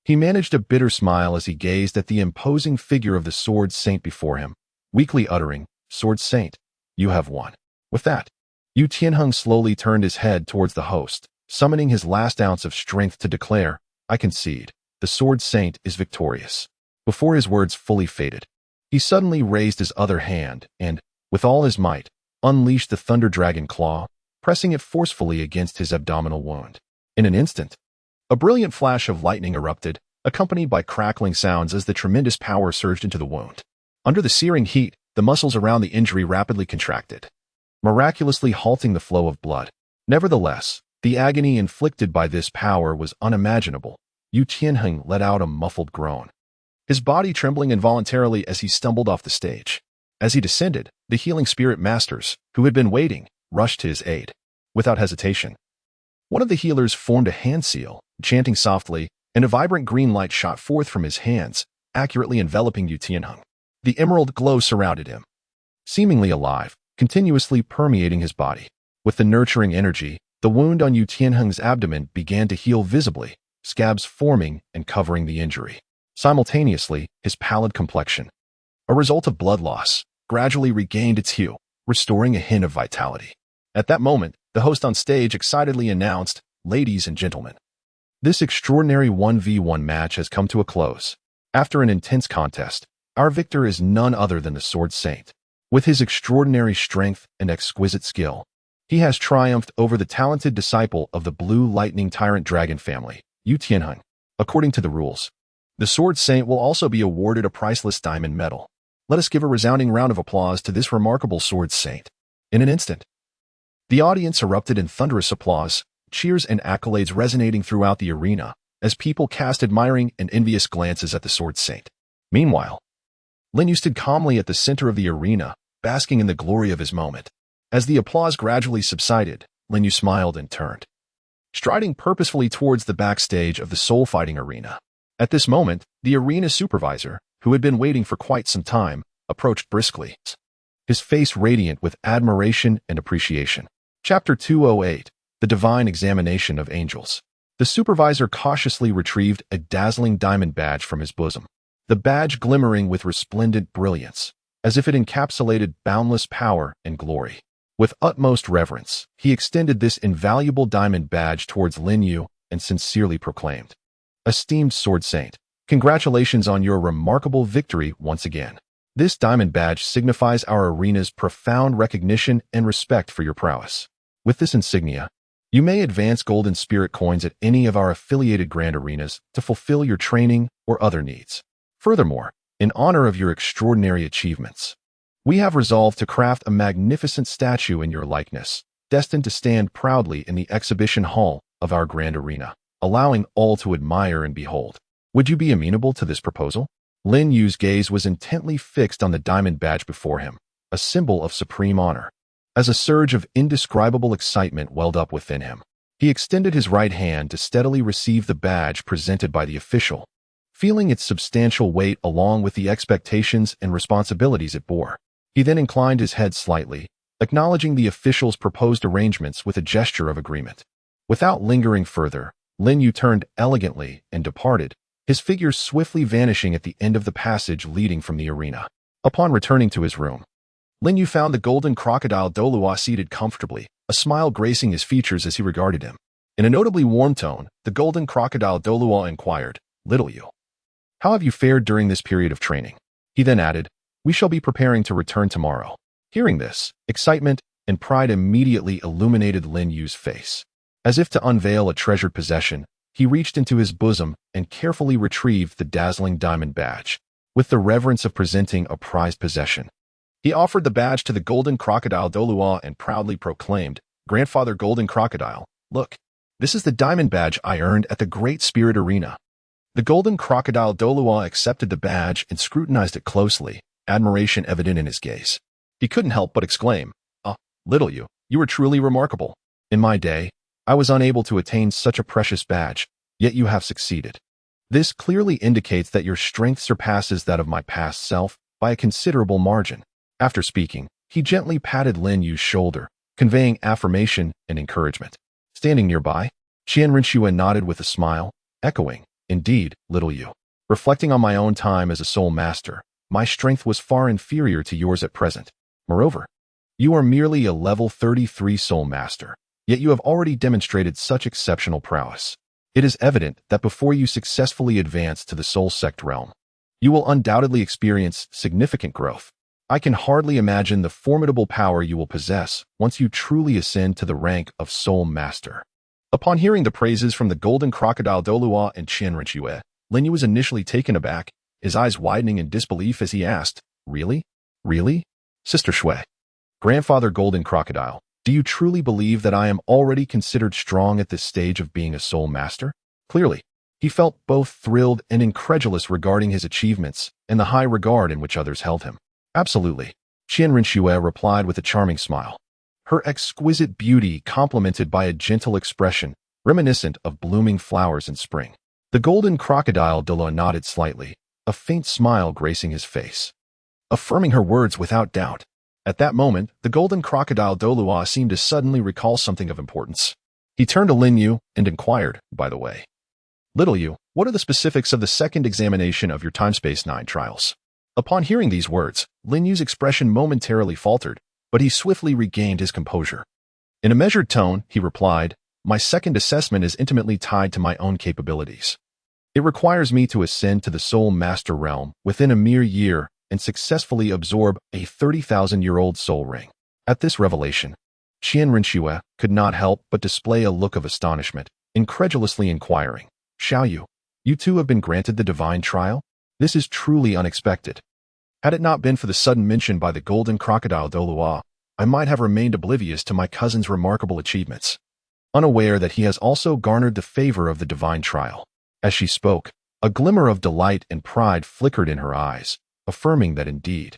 he managed a bitter smile as he gazed at the imposing figure of the Sword Saint before him, weakly uttering, "Sword Saint, you have won." With that, Yu Tianheng slowly turned his head towards the host, summoning his last ounce of strength to declare, "I concede, the Sword Saint is victorious." Before his words fully faded, he suddenly raised his other hand and, with all his might, unleashed the Thunder Dragon Claw, pressing it forcefully against his abdominal wound. In an instant, a brilliant flash of lightning erupted, accompanied by crackling sounds as the tremendous power surged into the wound. Under the searing heat, the muscles around the injury rapidly contracted, miraculously halting the flow of blood. Nevertheless, the agony inflicted by this power was unimaginable. Yu Tianheng let out a muffled groan, his body trembling involuntarily as he stumbled off the stage. As he descended, the healing spirit masters, who had been waiting, rushed to his aid. Without hesitation, one of the healers formed a hand seal, chanting softly, and a vibrant green light shot forth from his hands, accurately enveloping Yu Tianheng. The emerald glow surrounded him, seemingly alive, continuously permeating his body. With the nurturing energy, the wound on Yu Tianheng's abdomen began to heal visibly, scabs forming and covering the injury. Simultaneously, his pallid complexion, a result of blood loss, gradually regained its hue, restoring a hint of vitality. At that moment, the host on stage excitedly announced, "Ladies and gentlemen, this extraordinary 1v1 match has come to a close. After an intense contest, our victor is none other than the Sword Saint. With his extraordinary strength and exquisite skill, he has triumphed over the talented disciple of the Blue Lightning Tyrant Dragon family, Yu Tianheng. According to the rules, the Sword Saint will also be awarded a priceless diamond medal. Let us give a resounding round of applause to this remarkable Sword Saint." In an instant, the audience erupted in thunderous applause, cheers and accolades resonating throughout the arena as people cast admiring and envious glances at the Sword Saint. Meanwhile, Lin Yu stood calmly at the center of the arena, basking in the glory of his moment. As the applause gradually subsided, Lin Yu smiled and turned, striding purposefully towards the backstage of the soul fighting arena. At this moment, the arena supervisor, who had been waiting for quite some time, approached briskly, his face radiant with admiration and appreciation. Chapter 208, The Divine Examination of Angels. The supervisor cautiously retrieved a dazzling diamond badge from his bosom, the badge glimmering with resplendent brilliance, as if it encapsulated boundless power and glory. With utmost reverence, he extended this invaluable diamond badge towards Lin Yu and sincerely proclaimed, "Esteemed Sword Saint, congratulations on your remarkable victory once again. This diamond badge signifies our arena's profound recognition and respect for your prowess. With this insignia, you may advance golden spirit coins at any of our affiliated grand arenas to fulfill your training or other needs. Furthermore, in honor of your extraordinary achievements, we have resolved to craft a magnificent statue in your likeness, destined to stand proudly in the exhibition hall of our grand arena, allowing all to admire and behold. Would you be amenable to this proposal?" Lin Yu's gaze was intently fixed on the diamond badge before him, a symbol of supreme honor. As a surge of indescribable excitement welled up within him, he extended his right hand to steadily receive the badge presented by the official, feeling its substantial weight along with the expectations and responsibilities it bore. He then inclined his head slightly, acknowledging the official's proposed arrangements with a gesture of agreement. Without lingering further, Lin Yu turned elegantly and departed, his figure swiftly vanishing at the end of the passage leading from the arena. Upon returning to his room, Lin Yu found the golden crocodile Douluo seated comfortably, a smile gracing his features as he regarded him. In a notably warm tone, the golden crocodile Douluo inquired, "Little Yu, how have you fared during this period of training?" He then added, "We shall be preparing to return tomorrow." Hearing this, excitement and pride immediately illuminated Lin Yu's face. As if to unveil a treasured possession, he reached into his bosom and carefully retrieved the dazzling diamond badge. With the reverence of presenting a prized possession, he offered the badge to the golden crocodile Douluo and proudly proclaimed, "Grandfather Golden Crocodile, look, this is the diamond badge I earned at the Great Spirit Arena." The golden crocodile Douluo accepted the badge and scrutinized it closely, admiration evident in his gaze. He couldn't help but exclaim, Little you are truly remarkable. In my day, I was unable to attain such a precious badge, yet you have succeeded. This clearly indicates that your strength surpasses that of my past self by a considerable margin. After speaking, he gently patted Lin Yu's shoulder, conveying affirmation and encouragement. Standing nearby, Qian Rinxue nodded with a smile, echoing, "Indeed, little you. Reflecting on my own time as a soul master, my strength was far inferior to yours at present. Moreover, you are merely a level 33 soul master, yet you have already demonstrated such exceptional prowess. It is evident that before you successfully advance to the soul sect realm, you will undoubtedly experience significant growth. I can hardly imagine the formidable power you will possess once you truly ascend to the rank of soul master." Upon hearing the praises from the golden crocodile Douluo and Qian Rinxue, Lin Yu was initially taken aback, his eyes widening in disbelief as he asked, "Really? Really? Sister Shui, Grandfather Golden Crocodile, do you truly believe that I am already considered strong at this stage of being a soul master?" Clearly, he felt both thrilled and incredulous regarding his achievements and the high regard in which others held him. "Absolutely," Qian Rinxue replied with a charming smile, her exquisite beauty complemented by a gentle expression reminiscent of blooming flowers in spring. The golden crocodile Douluo nodded slightly, a faint smile gracing his face, affirming her words without doubt. At that moment, the golden crocodile Douluo seemed to suddenly recall something of importance. He turned to Lin Yu and inquired, "By the way, little you, what are the specifics of the second examination of your Time-Space 9 trials?" Upon hearing these words, Lin Yu's expression momentarily faltered, but he swiftly regained his composure. In a measured tone, he replied, "My second assessment is intimately tied to my own capabilities. It requires me to ascend to the Soul Master realm within a mere year and successfully absorb a 30,000-year-old soul ring." At this revelation, Qian Rinxue could not help but display a look of astonishment, incredulously inquiring, "Xiao you too have been granted the divine trial? This is truly unexpected." Had it not been for the sudden mention by the golden crocodile Douluo, I might have remained oblivious to my cousin's remarkable achievements, unaware that he has also garnered the favor of the divine trial. As she spoke, a glimmer of delight and pride flickered in her eyes, affirming that indeed,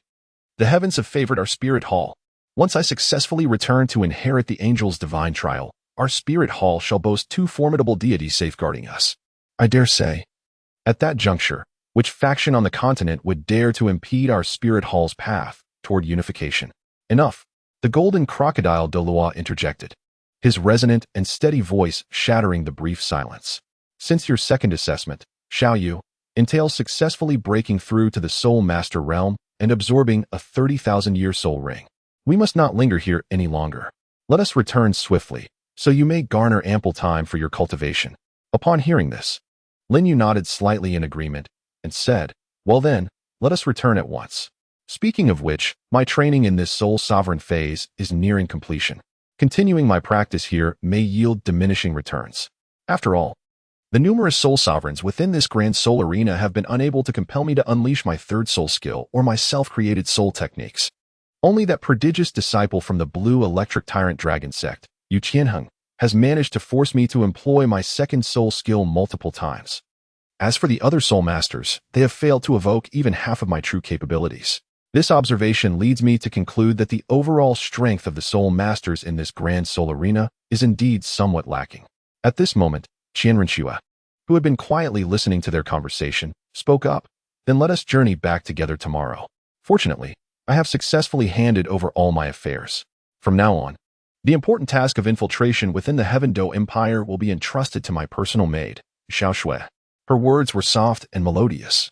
the heavens have favored our spirit hall. Once I successfully return to inherit the angel's divine trial, our spirit hall shall boast two formidable deities safeguarding us. I dare say, at that juncture, which faction on the continent would dare to impede our spirit hall's path toward unification? Enough, the golden crocodile Douluo interjected, his resonant and steady voice shattering the brief silence. Since your second assessment, Xiao Yu, entails successfully breaking through to the Soul Master realm and absorbing a 30,000-year soul ring, we must not linger here any longer. Let us return swiftly, so you may garner ample time for your cultivation. Upon hearing this, Lin Yu nodded slightly in agreement and said, "Well then, let us return at once. Speaking of which, my training in this soul sovereign phase is nearing completion. Continuing my practice here may yield diminishing returns. After all, the numerous soul sovereigns within this grand soul arena have been unable to compel me to unleash my third soul skill or my self-created soul techniques. Only that prodigious disciple from the blue electric tyrant dragon sect, Yu Qianheng, has managed to force me to employ my second soul skill multiple times. As for the other soul masters, they have failed to evoke even half of my true capabilities. This observation leads me to conclude that the overall strength of the soul masters in this grand soul arena is indeed somewhat lacking." At this moment, Qian Rinxue, who had been quietly listening to their conversation, spoke up, "Then let us journey back together tomorrow. Fortunately, I have successfully handed over all my affairs. From now on, the important task of infiltration within the Heaven Do Empire will be entrusted to my personal maid, Xiao Shui." Her words were soft and melodious,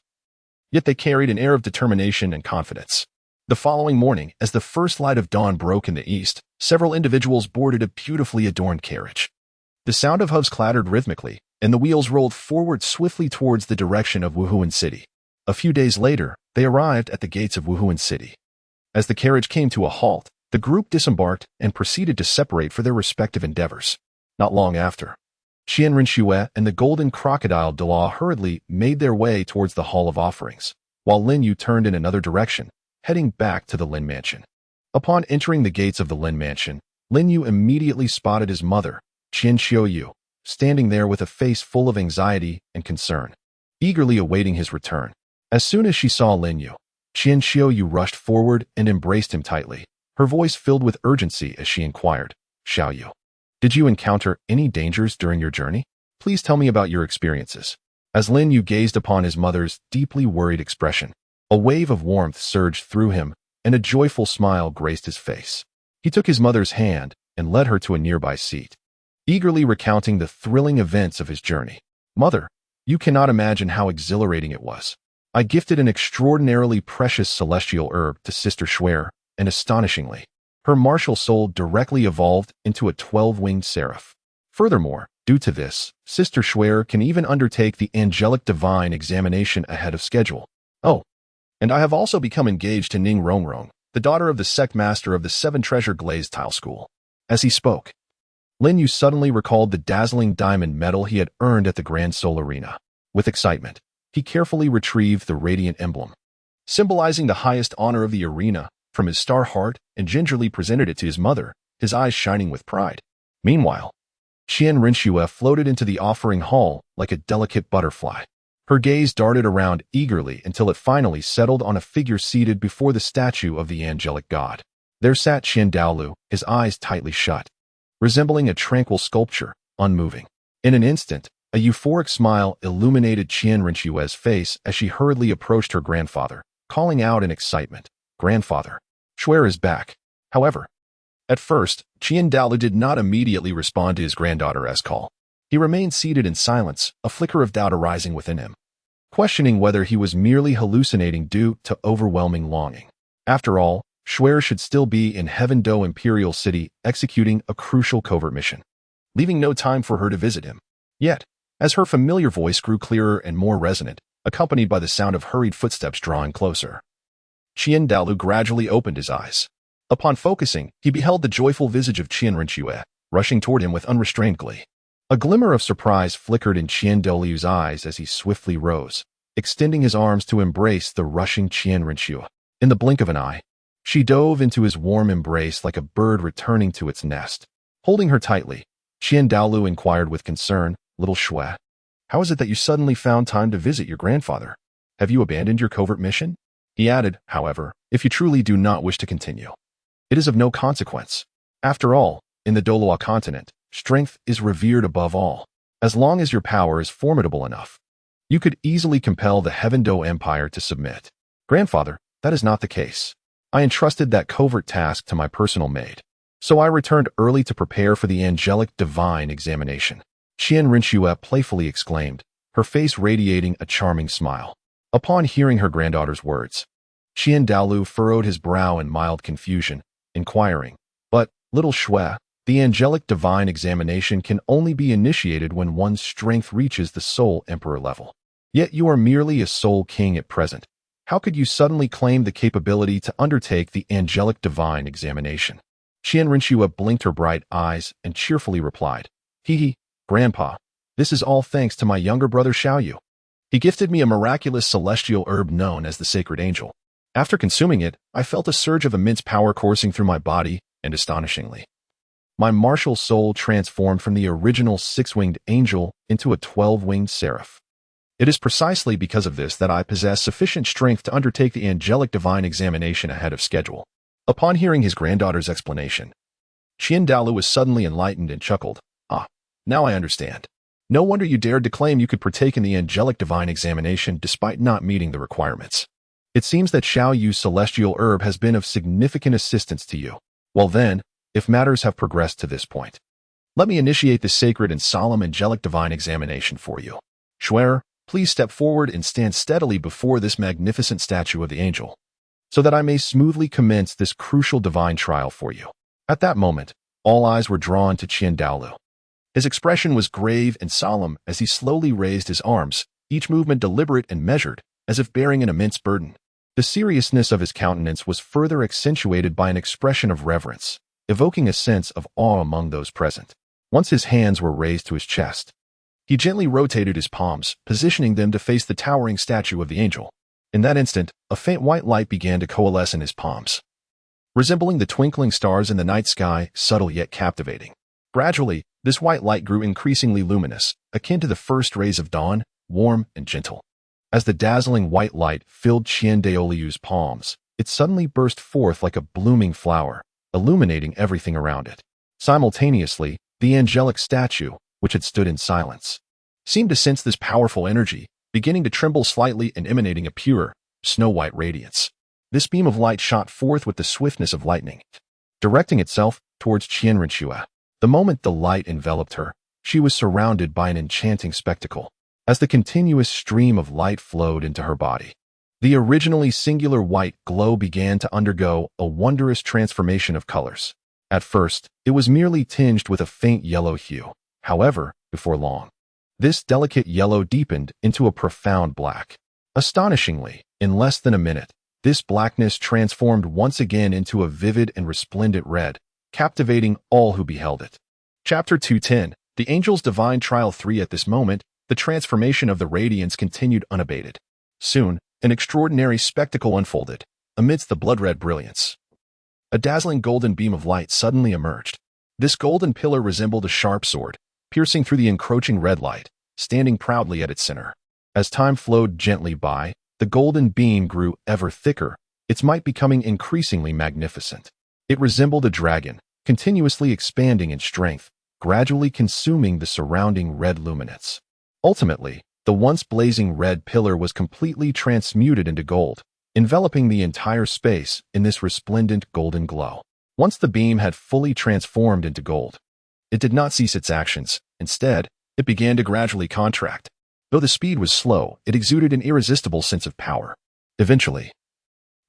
yet they carried an air of determination and confidence. The following morning, as the first light of dawn broke in the east, several individuals boarded a beautifully adorned carriage. The sound of hooves clattered rhythmically, and the wheels rolled forward swiftly towards the direction of Wuhuan City. A few days later, they arrived at the gates of Wuhuan City. As the carriage came to a halt, the group disembarked and proceeded to separate for their respective endeavors. Not long after, Qian Rinxue and the golden crocodile Douluo hurriedly made their way towards the Hall of Offerings, while Lin Yu turned in another direction, heading back to the Lin Mansion. Upon entering the gates of the Lin Mansion, Lin Yu immediately spotted his mother, Qian Xiaoyu, standing there with a face full of anxiety and concern, eagerly awaiting his return. As soon as she saw Lin Yu, Qian Xiaoyu rushed forward and embraced him tightly, her voice filled with urgency as she inquired, "Xiao Yu, did you encounter any dangers during your journey? Please tell me about your experiences." As Lin Yu gazed upon his mother's deeply worried expression, a wave of warmth surged through him and a joyful smile graced his face. He took his mother's hand and led her to a nearby seat, eagerly recounting the thrilling events of his journey. "Mother, you cannot imagine how exhilarating it was. I gifted an extraordinarily precious celestial herb to Sister Schwer, and astonishingly, her martial soul directly evolved into a 12-winged seraph. Furthermore, due to this, Sister Schwer can even undertake the angelic divine examination ahead of schedule. Oh, and I have also become engaged to Ning Rongrong, the daughter of the sect master of the Seven Treasure Glazed Tile School." As he spoke, Lin Yu suddenly recalled the dazzling diamond medal he had earned at the Grand Soul Arena. With excitement, he carefully retrieved the radiant emblem, symbolizing the highest honor of the arena, from his star heart and gingerly presented it to his mother, his eyes shining with pride. Meanwhile, Qian Rinxue floated into the offering hall like a delicate butterfly. Her gaze darted around eagerly until it finally settled on a figure seated before the statue of the angelic god. There sat Qian Douluo, his eyes tightly shut, resembling a tranquil sculpture, unmoving. In an instant, a euphoric smile illuminated Qian Rinxue's face as she hurriedly approached her grandfather, calling out in excitement, "Grandfather, Schwer is back." However, at first, Qian Douluo did not immediately respond to his granddaughter's call. He remained seated in silence, a flicker of doubt arising within him, questioning whether he was merely hallucinating due to overwhelming longing. After all, Schwer should still be in Heaven Do Imperial City executing a crucial covert mission, leaving no time for her to visit him. Yet, as her familiar voice grew clearer and more resonant, accompanied by the sound of hurried footsteps drawing closer, Qian Douluo gradually opened his eyes. Upon focusing, he beheld the joyful visage of Qian Rinxue, rushing toward him with unrestrained glee. A glimmer of surprise flickered in Qian Douluo's eyes as he swiftly rose, extending his arms to embrace the rushing Qian Rinxue. In the blink of an eye, she dove into his warm embrace like a bird returning to its nest. Holding her tightly, Qian Douluo inquired with concern, "Little Schue, how is it that you suddenly found time to visit your grandfather? Have you abandoned your covert mission?" He added, "However, if you truly do not wish to continue, it is of no consequence. After all, in the Douluo continent, strength is revered above all. As long as your power is formidable enough, you could easily compel the Heaven Do Empire to submit." "Grandfather, that is not the case. I entrusted that covert task to my personal maid, so I returned early to prepare for the angelic divine examination," Qian Rinxue playfully exclaimed, her face radiating a charming smile. Upon hearing her granddaughter's words, Qian Douluo furrowed his brow in mild confusion, inquiring, "But, little Schue, the angelic divine examination can only be initiated when one's strength reaches the soul emperor level. Yet you are merely a soul king at present. How could you suddenly claim the capability to undertake the angelic divine examination?" Qian Rinxue blinked her bright eyes and cheerfully replied, "Hee, Grandpa, this is all thanks to my younger brother Xiao Yu. He gifted me a miraculous celestial herb known as the Sacred Angel. After consuming it, I felt a surge of immense power coursing through my body, and astonishingly, my martial soul transformed from the original 6-winged angel into a 12-winged seraph. It is precisely because of this that I possess sufficient strength to undertake the angelic divine examination ahead of schedule." Upon hearing his granddaughter's explanation, Qian Douluo was suddenly enlightened and chuckled, "Ah, now I understand. No wonder you dared to claim you could partake in the angelic divine examination despite not meeting the requirements. It seems that Xiao Yu's celestial herb has been of significant assistance to you. Well then, if matters have progressed to this point, let me initiate the sacred and solemn angelic divine examination for you. Schwer, please step forward and stand steadily before this magnificent statue of the angel, so that I may smoothly commence this crucial divine trial for you." At that moment, all eyes were drawn to Qian Douluo. His expression was grave and solemn as he slowly raised his arms, each movement deliberate and measured, as if bearing an immense burden. The seriousness of his countenance was further accentuated by an expression of reverence, evoking a sense of awe among those present. Once his hands were raised to his chest, he gently rotated his palms, positioning them to face the towering statue of the angel. In that instant, a faint white light began to coalesce in his palms, resembling the twinkling stars in the night sky, subtle yet captivating. Gradually, this white light grew increasingly luminous, akin to the first rays of dawn, warm and gentle. As the dazzling white light filled Qian Douluo's palms, it suddenly burst forth like a blooming flower, illuminating everything around it. Simultaneously, the angelic statue, which had stood in silence, seemed to sense this powerful energy, beginning to tremble slightly and emanating a pure, snow-white radiance. This beam of light shot forth with the swiftness of lightning, directing itself towards Qianrenxue. The moment the light enveloped her, she was surrounded by an enchanting spectacle. As the continuous stream of light flowed into her body, the originally singular white glow began to undergo a wondrous transformation of colors. At first, it was merely tinged with a faint yellow hue. However, before long, this delicate yellow deepened into a profound black. Astonishingly, in less than a minute, this blackness transformed once again into a vivid and resplendent red, captivating all who beheld it. Chapter 210, The Angel's Divine Trial 3. At this moment, the transformation of the radiance continued unabated. Soon, an extraordinary spectacle unfolded. Amidst the blood-red brilliance, a dazzling golden beam of light suddenly emerged. This golden pillar resembled a sharp sword, piercing through the encroaching red light, standing proudly at its center. As time flowed gently by, the golden beam grew ever thicker, its might becoming increasingly magnificent. It resembled a dragon, continuously expanding in strength, gradually consuming the surrounding red luminance. Ultimately, the once blazing red pillar was completely transmuted into gold, enveloping the entire space in this resplendent golden glow. Once the beam had fully transformed into gold, it did not cease its actions. Instead, it began to gradually contract. Though the speed was slow, it exuded an irresistible sense of power. Eventually,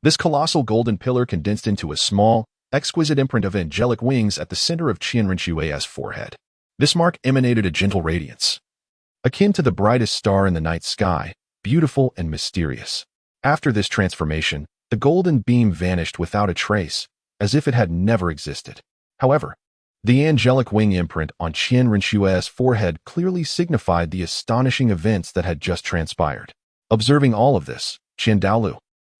this colossal golden pillar condensed into a small, exquisite imprint of angelic wings at the center of Qianrenxue's forehead. This mark emanated a gentle radiance, akin to the brightest star in the night sky, beautiful and mysterious. After this transformation, the golden beam vanished without a trace, as if it had never existed. However, the angelic wing imprint on Qianrenxue's forehead clearly signified the astonishing events that had just transpired. Observing all of this, Douluo,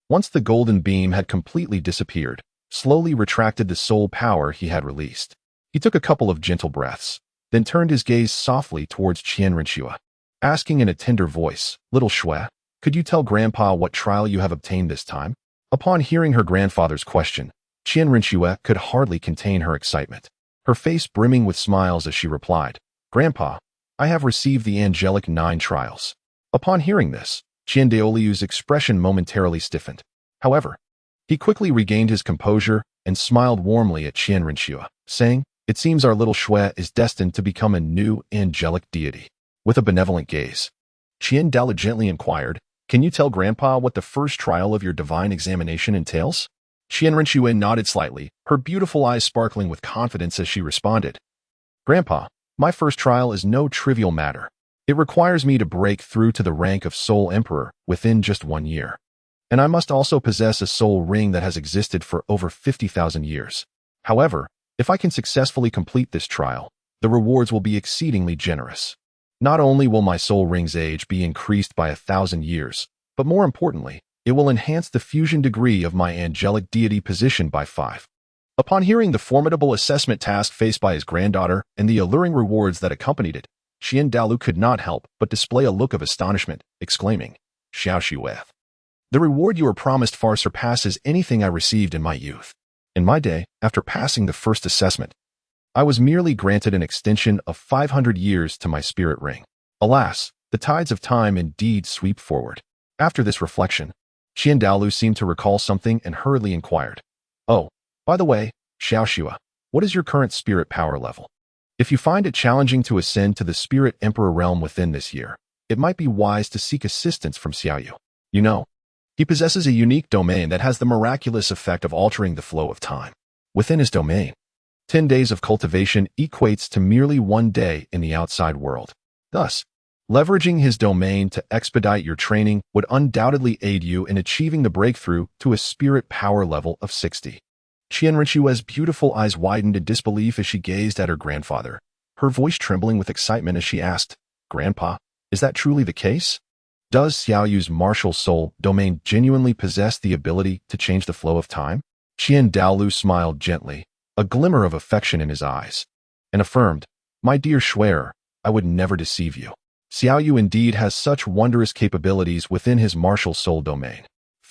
once the golden beam had completely disappeared, slowly retracted the soul power he had released. He took a couple of gentle breaths, then turned his gaze softly towards Qianrenxue, asking in a tender voice, "Little Shui, could you tell Grandpa what trial you have obtained this time?" Upon hearing her grandfather's question, Qianrenxue could hardly contain her excitement, her face brimming with smiles as she replied, "Grandpa, I have received the angelic 9 trials." Upon hearing this, Douluo's expression momentarily stiffened. However, he quickly regained his composure and smiled warmly at Qianrenxue, saying, "It seems our little Shui is destined to become a new angelic deity." With a benevolent gaze, Douluo gently inquired, "Can you tell Grandpa what the first trial of your divine examination entails?" Qianrenxue nodded slightly, her beautiful eyes sparkling with confidence as she responded, "Grandpa, my first trial is no trivial matter. It requires me to break through to the rank of Soul Emperor within just 1 year. And I must also possess a soul ring that has existed for over 50,000 years. However, if I can successfully complete this trial, the rewards will be exceedingly generous. Not only will my soul ring's age be increased by 1,000 years, but more importantly, it will enhance the fusion degree of my angelic deity position by 5. Upon hearing the formidable assessment task faced by his granddaughter and the alluring rewards that accompanied it, Douluo could not help but display a look of astonishment, exclaiming, "Xiao Shueth, the reward you are promised far surpasses anything I received in my youth. In my day, after passing the first assessment, I was merely granted an extension of 500 years to my spirit ring. Alas, the tides of time indeed sweep forward." After this reflection, Douluo seemed to recall something and hurriedly inquired, "Oh, by the way, Xiao Shuo, what is your current spirit power level? If you find it challenging to ascend to the Spirit Emperor realm within this year, it might be wise to seek assistance from Xiaoyu. You know, he possesses a unique domain that has the miraculous effect of altering the flow of time. Within his domain, 10 days of cultivation equates to merely 1 day in the outside world. Thus, leveraging his domain to expedite your training would undoubtedly aid you in achieving the breakthrough to a spirit power level of 60. Qianrenxue's beautiful eyes widened in disbelief as she gazed at her grandfather, her voice trembling with excitement as she asked, "Grandpa, is that truly the case? Does Xiaoyu's martial soul domain genuinely possess the ability to change the flow of time?" Douluo smiled gently, a glimmer of affection in his eyes, and affirmed, "My dear Shuer, I would never deceive you. Xiaoyu indeed has such wondrous capabilities within his martial soul domain."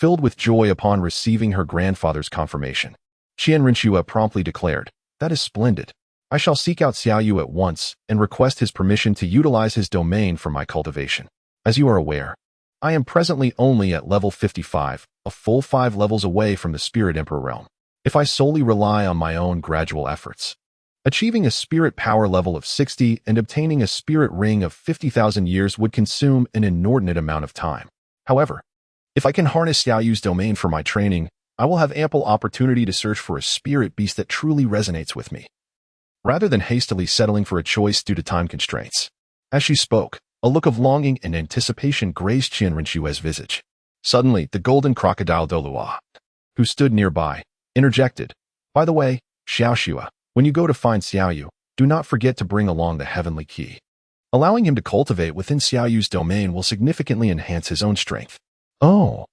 filled with joy upon receiving her grandfather's confirmation. Qian Rinxue promptly declared, "That is splendid. I shall seek out Xiaoyu at once and request his permission to utilize his domain for my cultivation. As you are aware, I am presently only at level 55, a full 5 levels away from the Spirit Emperor realm. If I solely rely on my own gradual efforts, achieving a spirit power level of 60 and obtaining a spirit ring of 50,000 years would consume an inordinate amount of time. However, if I can harness Xiaoyu's domain for my training, I will have ample opportunity to search for a spirit beast that truly resonates with me, rather than hastily settling for a choice due to time constraints." As she spoke, a look of longing and anticipation grazed Qian Rinxue's visage. Suddenly, the golden crocodile Douluo, who stood nearby, interjected, "By the way, Xiaoxue, when you go to find Xiaoyu, do not forget to bring along the heavenly key. Allowing him to cultivate within Xiaoyu's domain will significantly enhance his own strength. Oh,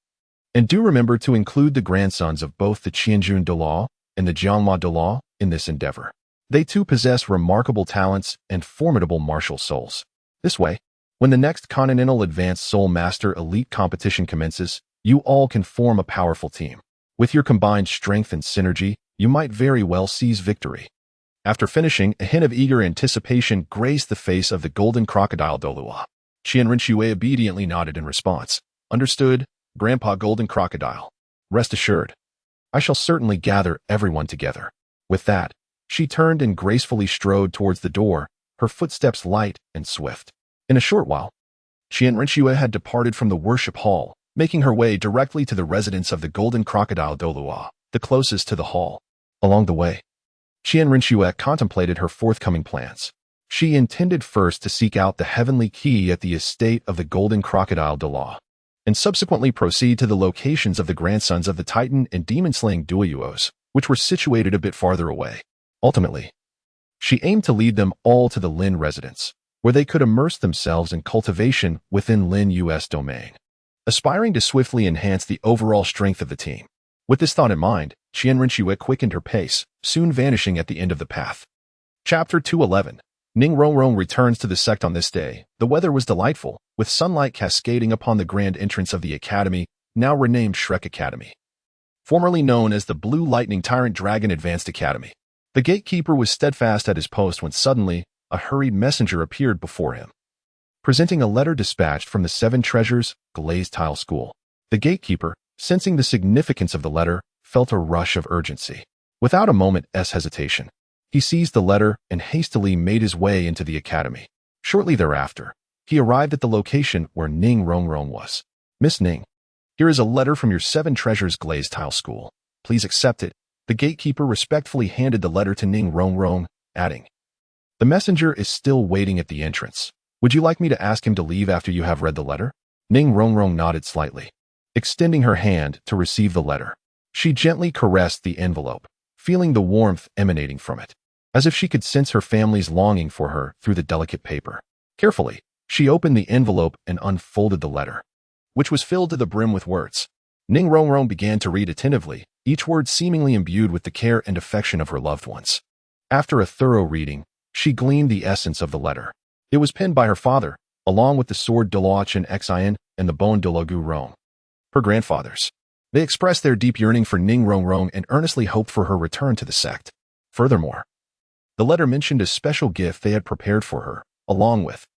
and do remember to include the grandsons of both the Qianjun Douluo and the Jianhua Douluo in this endeavor. They too possess remarkable talents and formidable martial souls. This way, when the next Continental Advanced Soul Master Elite competition commences, you all can form a powerful team. With your combined strength and synergy, you might very well seize victory." After finishing, a hint of eager anticipation graced the face of the golden crocodile Douluo. Qian Rinxue obediently nodded in response. "Understood, Grandpa Golden Crocodile. Rest assured, I shall certainly gather everyone together." With that, she turned and gracefully strode towards the door, her footsteps light and swift. In a short while, Qian Rinxue had departed from the worship hall, making her way directly to the residence of the golden crocodile Douluo, the closest to the hall. Along the way, Qian Rinxue contemplated her forthcoming plans. She intended first to seek out the heavenly key at the estate of the golden crocodile Douluo, and subsequently proceed to the locations of the grandsons of the Titan and demon-slaying Douluos, which were situated a bit farther away. Ultimately, she aimed to lead them all to the Lin residence, where they could immerse themselves in cultivation within Lin U.S. domain, aspiring to swiftly enhance the overall strength of the team. With this thought in mind, Qian Rinxue quickened her pace, soon vanishing at the end of the path. Chapter 211. Ning Rongrong returns to the sect. On this day, the weather was delightful, with sunlight cascading upon the grand entrance of the academy, now renamed Shrek Academy, formerly known as the Blue Lightning Tyrant Dragon Advanced Academy. The gatekeeper was steadfast at his post when suddenly, a hurried messenger appeared before him, presenting a letter dispatched from the Seven Treasures Glazed Tile School. The gatekeeper, sensing the significance of the letter, felt a rush of urgency. Without a moment's hesitation, he seized the letter and hastily made his way into the academy. Shortly thereafter, he arrived at the location where Ning Rongrong was. "Miss Ning, here is a letter from your Seven Treasures Glazed Tile School. Please accept it." The gatekeeper respectfully handed the letter to Ning Rongrong, adding, "The messenger is still waiting at the entrance. Would you like me to ask him to leave after you have read the letter?" Ning Rongrong nodded slightly, extending her hand to receive the letter. She gently caressed the envelope, feeling the warmth emanating from it, as if she could sense her family's longing for her through the delicate paper. Carefully, she opened the envelope and unfolded the letter, which was filled to the brim with words. Ning Rongrong began to read attentively, each word seemingly imbued with the care and affection of her loved ones. After a thorough reading, she gleaned the essence of the letter. It was penned by her father, along with the sword Douluochen Xian and the bone Doulugu Rong, her grandfathers. They expressed their deep yearning for Ning Rongrong and earnestly hoped for her return to the sect. Furthermore, the letter mentioned a special gift they had prepared for her, along with